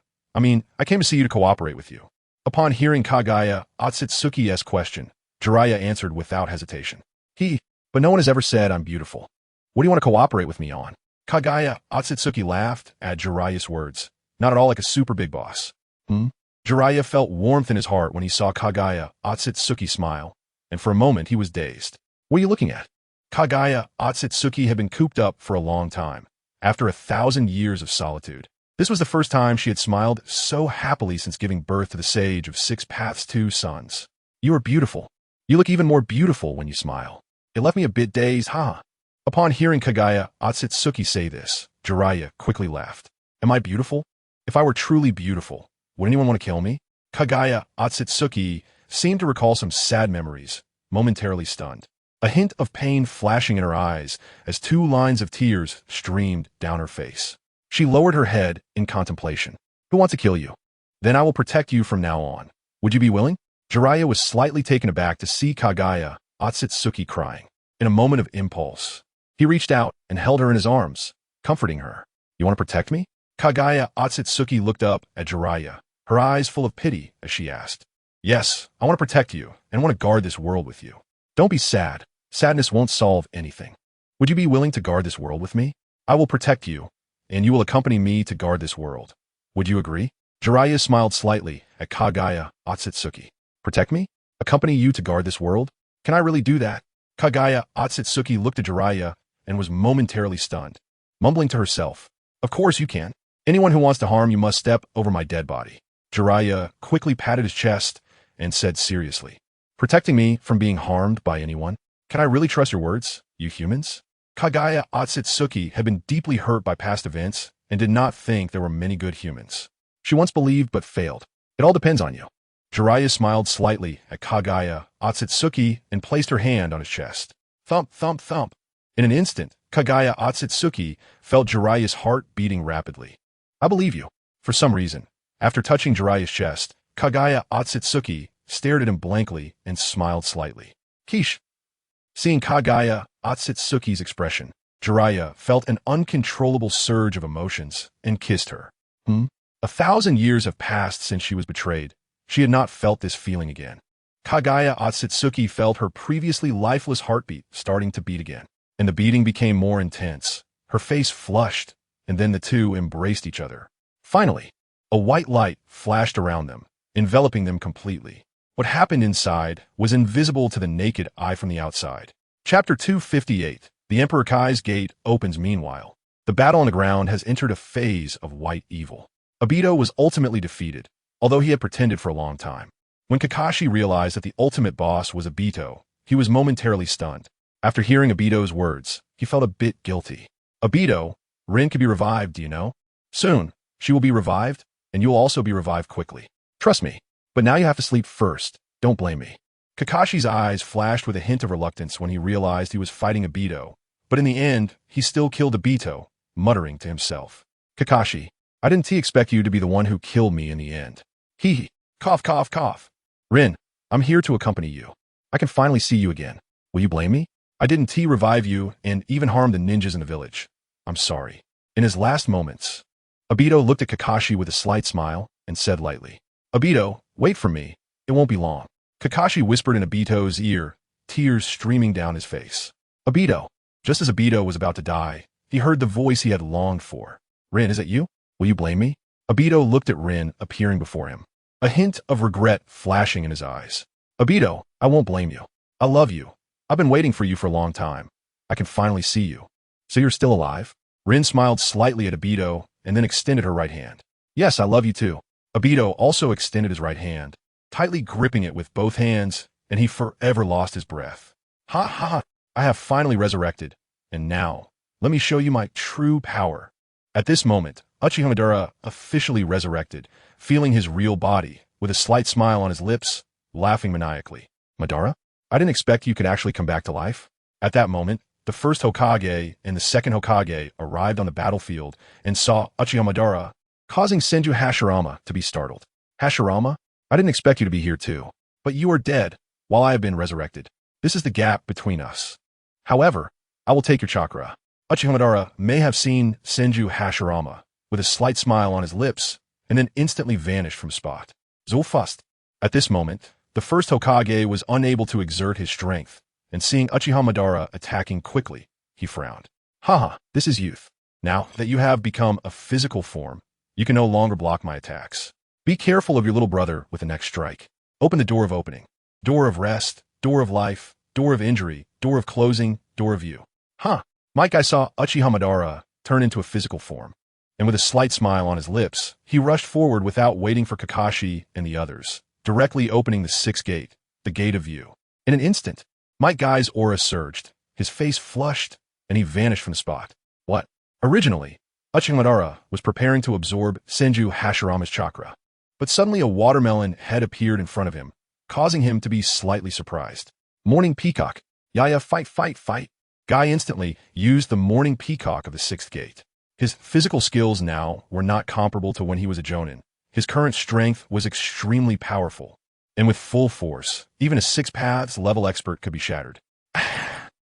came to see you to cooperate with you. Upon hearing Kagaya Otsutsuki's question, Jiraiya answered without hesitation. But no one has ever said I'm beautiful. What do you want to cooperate with me on? Kagaya Otsutsuki laughed at Jiraiya's words, not at all like a super big boss. Jiraiya felt warmth in his heart when he saw Kagaya Otsutsuki smile, and for a moment he was dazed. What are you looking at? Kagaya Otsutsuki had been cooped up for a long time, after 1,000 years of solitude. This was the first time she had smiled so happily since giving birth to the sage of 6 Paths' 2 sons. You are beautiful. You look even more beautiful when you smile. It left me a bit dazed, huh? Upon hearing Kagaya Otsutsuki say this, Jiraiya quickly laughed. Am I beautiful? If I were truly beautiful, would anyone want to kill me? Kagaya Otsutsuki seemed to recall some sad memories, momentarily stunned. A hint of pain flashing in her eyes as 2 lines of tears streamed down her face. She lowered her head in contemplation. Who wants to kill you? Then I will protect you from now on. Would you be willing? Jiraiya was slightly taken aback to see Kagaya Otsutsuki crying. In a moment of impulse, he reached out and held her in his arms, comforting her. You want to protect me? Kagaya Otsutsuki looked up at Jiraiya, her eyes full of pity as she asked. Yes, I want to protect you and want to guard this world with you. Don't be sad. Sadness won't solve anything. Would you be willing to guard this world with me? I will protect you, and you will accompany me to guard this world. Would you agree? Jiraiya smiled slightly at Kagaya Otsutsuki. Protect me? Accompany you to guard this world? Can I really do that? Kagaya Otsutsuki looked at Jiraiya and was momentarily stunned, mumbling to herself. Of course you can. Anyone who wants to harm you must step over my dead body. Jiraiya quickly patted his chest and said seriously. Protecting me from being harmed by anyone? Can I really trust your words, you humans? Kagaya Otsutsuki had been deeply hurt by past events and did not think there were many good humans. She once believed but failed. It all depends on you. Jiraiya smiled slightly at Kagaya Otsutsuki and placed her hand on his chest. Thump, thump, thump. In an instant, Kagaya Otsutsuki felt Jiraiya's heart beating rapidly. I believe you. For some reason, after touching Jiraiya's chest, Kagaya Otsutsuki stared at him blankly and smiled slightly. Quiche. Seeing Kagaya Otsutsuki's expression, Jiraiya felt an uncontrollable surge of emotions and kissed her. 1,000 years have passed since she was betrayed. She had not felt this feeling again. Kagaya Otsutsuki felt her previously lifeless heartbeat starting to beat again, and the beating became more intense. Her face flushed, and then the two embraced each other. Finally, a white light flashed around them, enveloping them completely. What happened inside was invisible to the naked eye from the outside. Chapter 258. The Emperor Kai's gate opens meanwhile. The battle on the ground has entered a phase of white evil. Obito was ultimately defeated, although he had pretended for a long time. When Kakashi realized that the ultimate boss was Obito, he was momentarily stunned. After hearing Obito's words, he felt a bit guilty. Obito, Rin can be revived, do you know? Soon, she will be revived, and you will also be revived quickly. Trust me. But now you have to sleep first. Don't blame me. Kakashi's eyes flashed with a hint of reluctance when he realized he was fighting Obito, but in the end, he still killed Obito, muttering to himself. Kakashi, I didn't expect you to be the one who killed me in the end. Hee. Cough, cough, cough. Rin, I'm here to accompany you. I can finally see you again. Will you blame me? I didn't revive you and even harm the ninjas in the village. I'm sorry. In his last moments, Obito looked at Kakashi with a slight smile and said lightly, Obito, wait for me. It won't be long. Kakashi whispered in Obito's ear, tears streaming down his face. Obito. Just as Obito was about to die, he heard the voice he had longed for. Rin, is it you? Will you blame me? Obito looked at Rin appearing before him, a hint of regret flashing in his eyes. Obito, I won't blame you. I love you. I've been waiting for you for a long time. I can finally see you. So you're still alive? Rin smiled slightly at Obito and then extended her right hand. Yes, I love you too. Obito also extended his right hand, tightly gripping it with both hands, and he forever lost his breath. Ha ha! I have finally resurrected, and now, let me show you my true power. At this moment, Uchiha Madara officially resurrected, feeling his real body, with a slight smile on his lips, laughing maniacally. Madara? I didn't expect you could actually come back to life. At that moment, the first Hokage and the second Hokage arrived on the battlefield and saw Uchiha Madara, causing Senju Hashirama to be startled. Hashirama? I didn't expect you to be here too. But you are dead, while I have been resurrected. This is the gap between us. However, I will take your chakra. Uchiha Madara may have seen Senju Hashirama, with a slight smile on his lips, and then instantly vanished from spot. Zulfast. At this moment, the first Hokage was unable to exert his strength, and seeing Uchiha Madara attacking quickly, he frowned. Haha, this is youth. Now that you have become a physical form, you can no longer block my attacks. Be careful of your little brother with the next strike. Open the door of opening. Door of rest, door of life, door of injury, door of closing, door of you. Huh. Mike, I saw Uchiha Madara turn into a physical form, and with a slight smile on his lips, he rushed forward without waiting for Kakashi and the others, directly opening the sixth gate, the gate of view. In an instant, Mike Guy's aura surged, his face flushed, and he vanished from the spot. What? Originally, Uchiha Madara was preparing to absorb Senju Hashirama's chakra, but suddenly a watermelon head appeared in front of him, causing him to be slightly surprised. Morning Peacock. Yaya, fight, fight, fight. Guy instantly used the Morning Peacock of the sixth gate. His physical skills now were not comparable to when he was a Jonin. His current strength was extremely powerful, and with full force, even a Six Paths level expert could be shattered.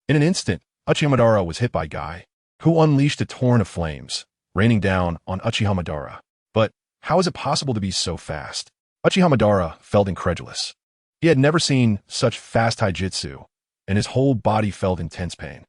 In an instant, Uchiha Madara was hit by Guy, who unleashed a torrent of flames, raining down on Uchiha Madara. But how is it possible to be so fast? Uchiha Madara felt incredulous. He had never seen such fast taijutsu, and his whole body felt intense pain.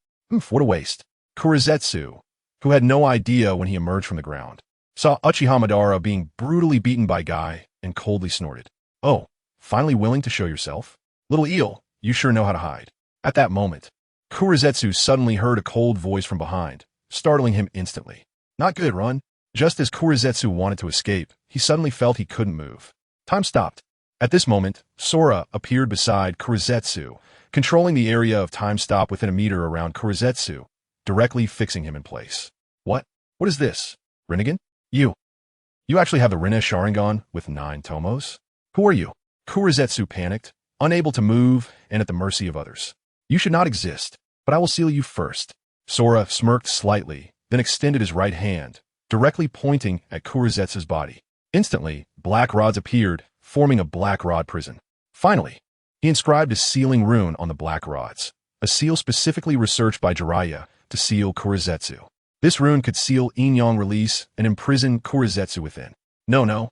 What a waste. Kurizetsu, who had no idea when he emerged from the ground, saw Uchiha Madara being brutally beaten by Guy and coldly snorted. Oh, finally willing to show yourself? Little eel, you sure know how to hide. At that moment, Kurizetsu suddenly heard a cold voice from behind, startling him instantly. Not good, run. Just as Kurizetsu wanted to escape, he suddenly felt he couldn't move. Time stopped. At this moment, Sora appeared beside Kurizetsu, controlling the area of time stop within a meter around Kurizetsu, directly fixing him in place. What? What is this? Rinnegan? You actually have the Rinne Sharingan with 9 tomos? Who are you? Kurizetsu panicked, unable to move and at the mercy of others. You should not exist, but I will seal you first. Sora smirked slightly, then extended his right hand, directly pointing at Kurizetsu's body. Instantly, black rods appeared, forming a black rod prison. Finally, he inscribed a sealing rune on the black rods, a seal specifically researched by Jiraiya to seal Kurizetsu. This rune could seal Yin-Yang release and imprison Kurizetsu within. No.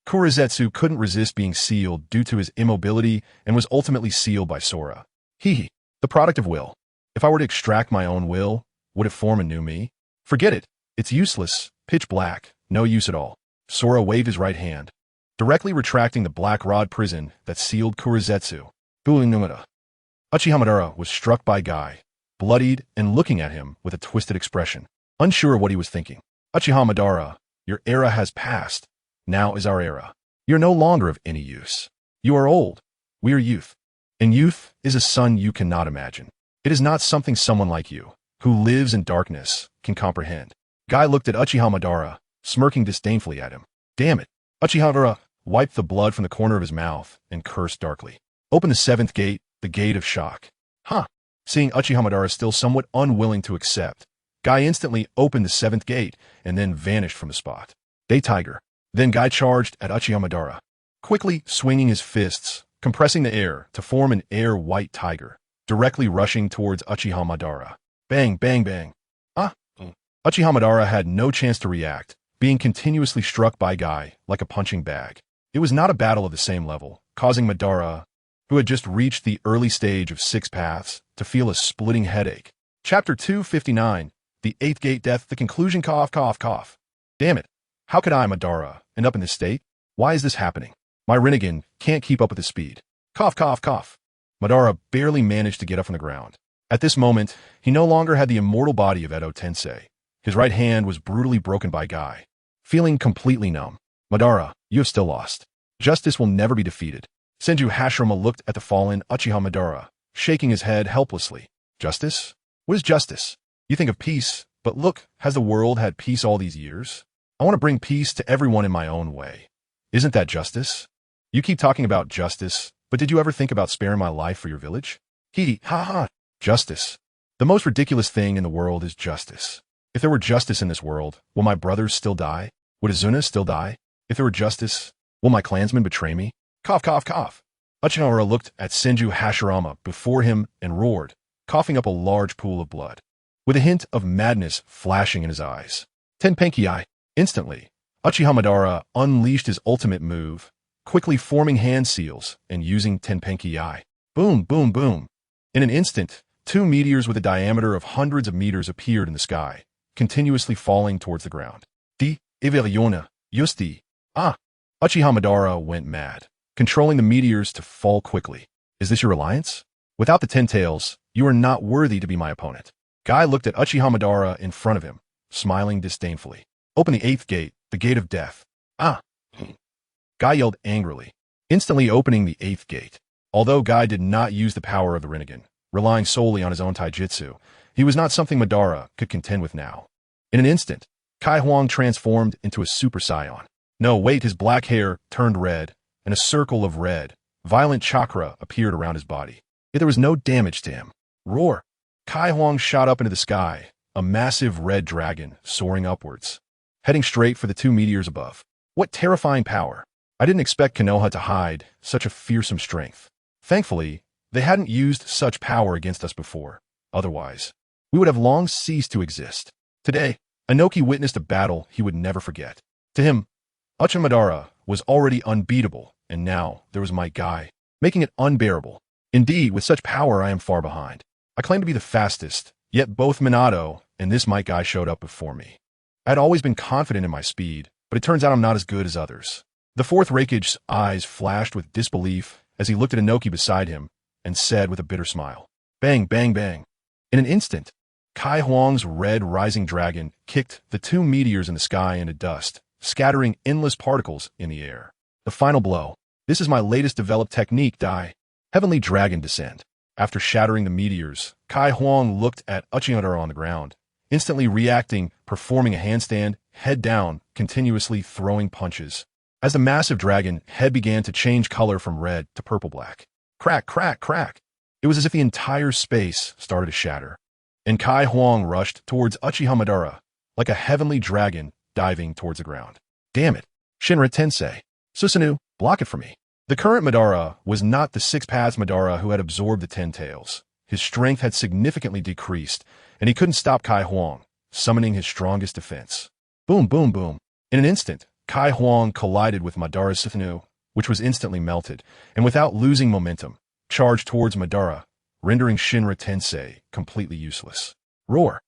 Kurizetsu couldn't resist being sealed due to his immobility and was ultimately sealed by Sora. The product of will. If I were to extract my own will, would it form a new me? Forget it. It's useless, pitch black, no use at all. Sora waved his right hand, directly retracting the black rod prison that sealed Kurizetsu. Uchiha Madara was struck by Guy, bloodied and looking at him with a twisted expression, unsure of what he was thinking. Uchiha Madara, your era has passed. Now is our era. You're no longer of any use. You are old. We are youth. And youth is a sun you cannot imagine. It is not something someone like you, who lives in darkness, can comprehend. Guy looked at Uchiha Madara, smirking disdainfully at him. Damn it. Uchiha Madara wiped the blood from the corner of his mouth and cursed darkly. Open the 7th gate, the gate of shock. Seeing Uchiha Madara still somewhat unwilling to accept, Guy instantly opened the 7th gate and then vanished from the spot. Day Tiger. Then Guy charged at Uchiha Madara, quickly swinging his fists, compressing the air to form an air white tiger, directly rushing towards Uchiha Madara. Bang, bang, bang. Uchiha Madara had no chance to react, being continuously struck by Guy like a punching bag. It was not a battle of the same level, causing Madara, who had just reached the early stage of 6 paths, to feel a splitting headache. Chapter 259, The 8th Gate Death, the conclusion. Cough, cough, cough. Damn it. How could I, Madara, end up in this state? Why is this happening? My Rinnegan can't keep up with his speed. Cough, cough, cough. Madara barely managed to get up from the ground. At this moment, he no longer had the immortal body of Edo Tensei. His right hand was brutally broken by Guy. Feeling completely numb, Madara, you have still lost. Justice will never be defeated. Senju Hashirama looked at the fallen Uchiha Madara, shaking his head helplessly. Justice? What is justice? You think of peace, but look, has the world had peace all these years? I want to bring peace to everyone in my own way. Isn't that justice? You keep talking about justice, but did you ever think about sparing my life for your village? Hee, ha ha. Justice. The most ridiculous thing in the world is justice. If there were justice in this world, will my brothers still die? Would Azuna still die? If there were justice, will my clansmen betray me? Cough, cough, cough. Uchiha looked at Senju Hashirama before him and roared, coughing up a large pool of blood, with a hint of madness flashing in his eyes. Tenpenki-ai. Instantly, Uchiha Madara unleashed his ultimate move, quickly forming hand seals and using Tenpenki-ai. Boom, boom, boom. In an instant, 2 meteors with a diameter of hundreds of meters appeared in the sky, continuously falling towards the ground. Di, Everiona, Justi. Ah! Uchiha Madara went mad, controlling the meteors to fall quickly. Is this your alliance? Without the 10 tails, you are not worthy to be my opponent. Guy looked at Uchiha Madara in front of him, smiling disdainfully. Open the 8th gate, the gate of death. Ah! Guy yelled angrily, instantly opening the 8th gate. Although Guy did not use the power of the Rinnegan, relying solely on his own taijutsu, he was not something Madara could contend with now. In an instant, Kai Huang transformed into a Super Saiyan. No, wait, his black hair turned red, and a circle of red, violent chakra appeared around his body. Yet there was no damage to him. Roar! Kai Huang shot up into the sky, a massive red dragon soaring upwards, heading straight for the 2 meteors above. What terrifying power! I didn't expect Konoha to hide such a fearsome strength. Thankfully, they hadn't used such power against us before. Otherwise, we would have long ceased to exist. Today, Inoki witnessed a battle he would never forget. To him, Uchiha Madara was already unbeatable, and now there was my Guy, making it unbearable. Indeed, with such power I am far behind. I claim to be the fastest, yet both Minato and this Might Guy showed up before me. I had always been confident in my speed, but it turns out I'm not as good as others. The 4th Raikage's eyes flashed with disbelief as he looked at Inoki beside him and said with a bitter smile, Bang, bang, bang. In an instant, Kai Huang's red rising dragon kicked the 2 meteors in the sky into dust, scattering endless particles in the air. The final blow. This is my latest developed technique, Dai. Heavenly Dragon Descent. After shattering the meteors, Kai Huang looked at Uchiha Madara on the ground, instantly reacting, performing a handstand, head down, continuously throwing punches. As the massive dragon head began to change color from red to purple-black. Crack, crack, crack. It was as if the entire space started to shatter. And Kai Huang rushed towards Uchiha Madara, like a heavenly dragon diving towards the ground. Damn it. Shinra Tensei. Susanoo, block it for me. The current Madara was not the 6 paths Madara who had absorbed the 10 tails. His strength had significantly decreased, and he couldn't stop Kai Huang, summoning his strongest defense. Boom, boom, boom. In an instant, Kai Huang collided with Madara's Susanoo, which was instantly melted, and without losing momentum, charged towards Madara, rendering Shinra Tensei completely useless. Roar!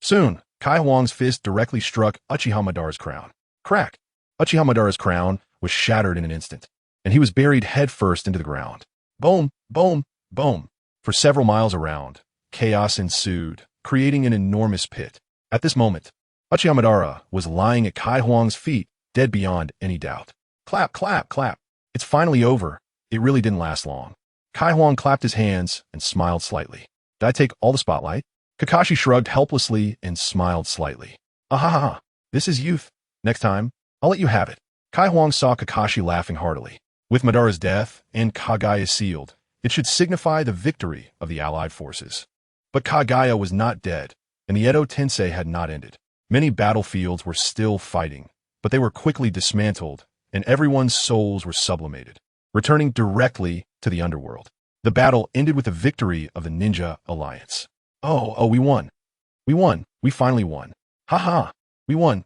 Soon, Kai Huang's fist directly struck Uchiha Madara's crown. Crack! Uchiha Madara's crown was shattered in an instant, and he was buried headfirst into the ground. Boom, boom, boom. For several miles around, chaos ensued, creating an enormous pit. At this moment, Uchiha Madara was lying at Kai Huang's feet, dead beyond any doubt. Clap, clap, clap. It's finally over. It really didn't last long. Kai Huang clapped his hands and smiled slightly. Did I take all the spotlight? Kakashi shrugged helplessly and smiled slightly. Ahaha, this is youth. Next time, I'll let you have it. Kai Huang saw Kakashi laughing heartily. With Madara's death and Kagaya sealed, it should signify the victory of the allied forces. But Kagaya was not dead, and the Edo Tensei had not ended. Many battlefields were still fighting, but they were quickly dismantled, and everyone's souls were sublimated, returning directly to the underworld. The battle ended with the victory of the Ninja Alliance. Oh, we won. We won. We finally won. Haha, we won,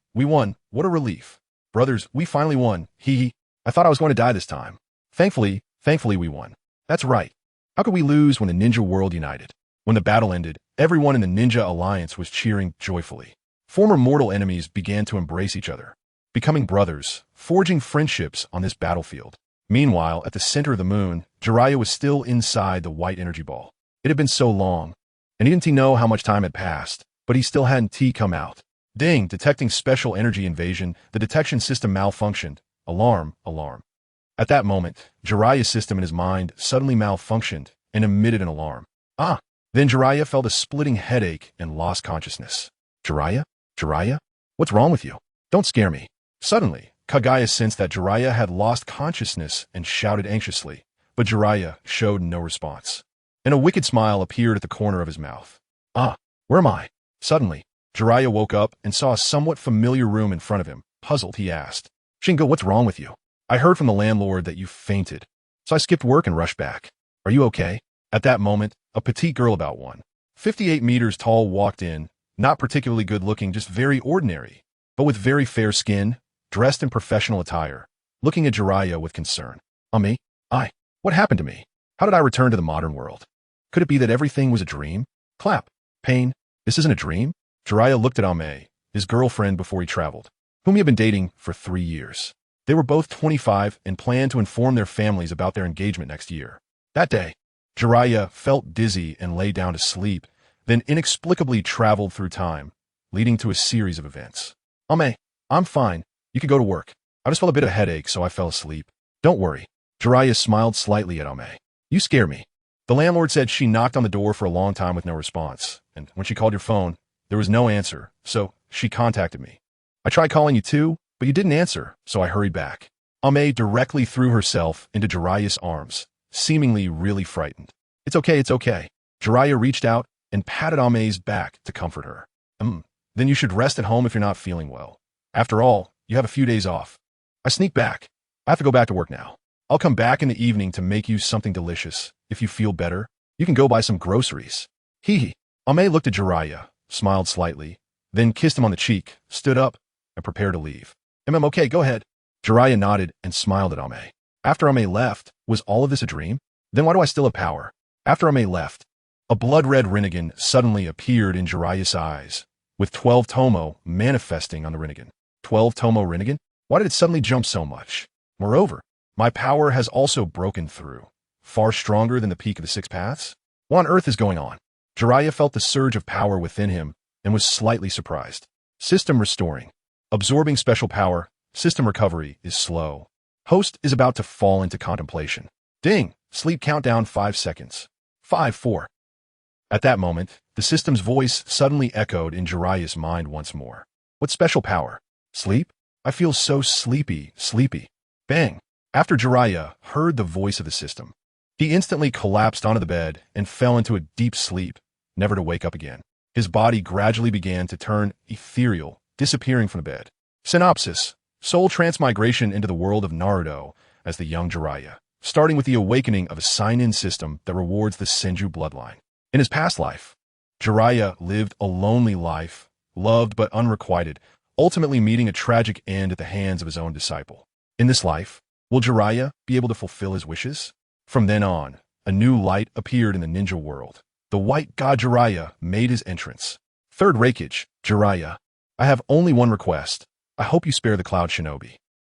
what a relief. Brothers, we finally won, hee hee. I thought I was going to die this time. Thankfully we won. That's right. How could we lose when the ninja world united? When the battle ended, everyone in the Ninja Alliance was cheering joyfully. Former mortal enemies began to embrace each other, becoming brothers, forging friendships on this battlefield. Meanwhile, at the center of the moon, Jiraiya was still inside the white energy ball. It had been so long, and he didn't know how much time had passed, but he still hadn't come out. Ding, detecting special energy invasion, the detection system malfunctioned. Alarm. At that moment, Jiraiya's system in his mind suddenly malfunctioned and emitted an alarm. Then Jiraiya felt a splitting headache and lost consciousness. Jiraiya? What's wrong with you? Don't scare me. Suddenly, Kaguya sensed that Jiraiya had lost consciousness and shouted anxiously, but Jiraiya showed no response. And a wicked smile appeared at the corner of his mouth. Where am I? Suddenly, Jiraiya woke up and saw a somewhat familiar room in front of him. Puzzled, he asked, Shingo, what's wrong with you? I heard from the landlord that you fainted, so I skipped work and rushed back. Are you okay? At that moment, a petite girl about 1.58 meters tall walked in, not particularly good looking, just very ordinary, but with very fair skin, dressed in professional attire, looking at Jiraiya with concern. Me? What happened to me? How did I return to the modern world? Could it be that everything was a dream? Clap. Pain. This isn't a dream? Jiraiya looked at Ame, his girlfriend before he traveled, whom he had been dating for 3 years. They were both 25 and planned to inform their families about their engagement next year. That day, Jiraiya felt dizzy and lay down to sleep, then inexplicably traveled through time, leading to a series of events. Ame, I'm fine. You could go to work. I just felt a bit of a headache, so I fell asleep. Don't worry. Jiraiya smiled slightly at Ame. You scare me. The landlord said she knocked on the door for a long time with no response, and when she called your phone, there was no answer, so she contacted me. I tried calling you too, but you didn't answer, so I hurried back. Ame directly threw herself into Jiraiya's arms, seemingly really frightened. It's okay. Jiraiya reached out and patted Ame's back to comfort her. Then you should rest at home if you're not feeling well. After all, you have a few days off. I sneak back. I have to go back to work now. I'll come back in the evening to make you something delicious. If you feel better, you can go buy some groceries. Hee. Ame looked at Jiraiya, smiled slightly, then kissed him on the cheek, stood up, and prepared to leave. Okay, go ahead. Jiraiya nodded and smiled at Ame. After Ame left, was all of this a dream? Then why do I still have power? After Ame left, a blood-red Rinnegan suddenly appeared in Jiraiya's eyes, with 12 Tomo manifesting on the Rinnegan. 12 Tomo Rinnegan? Why did it suddenly jump so much? Moreover, my power has also broken through, far stronger than the peak of the 6 paths. What on earth is going on? Jiraiya felt the surge of power within him and was slightly surprised. System restoring. Absorbing special power. System recovery is slow. Host is about to fall into contemplation. Ding! Sleep countdown 5 seconds. 5, 4. At that moment, the system's voice suddenly echoed in Jiraiya's mind once more. What special power? Sleep? I feel so sleepy. Bang! After Jiraiya heard the voice of the system, he instantly collapsed onto the bed and fell into a deep sleep, never to wake up again. His body gradually began to turn ethereal, disappearing from the bed. Synopsis: Soul transmigration into the world of Naruto as the young Jiraiya, starting with the awakening of a sign-in system that rewards the Senju bloodline. In his past life, Jiraiya lived a lonely life, loved but unrequited, ultimately meeting a tragic end at the hands of his own disciple. In this life, will Jiraiya be able to fulfill his wishes? From then on, a new light appeared in the ninja world. The White God Jiraiya made his entrance. Third Raikage, Jiraiya, I have only one request. I hope you spare the Cloud Shinobi.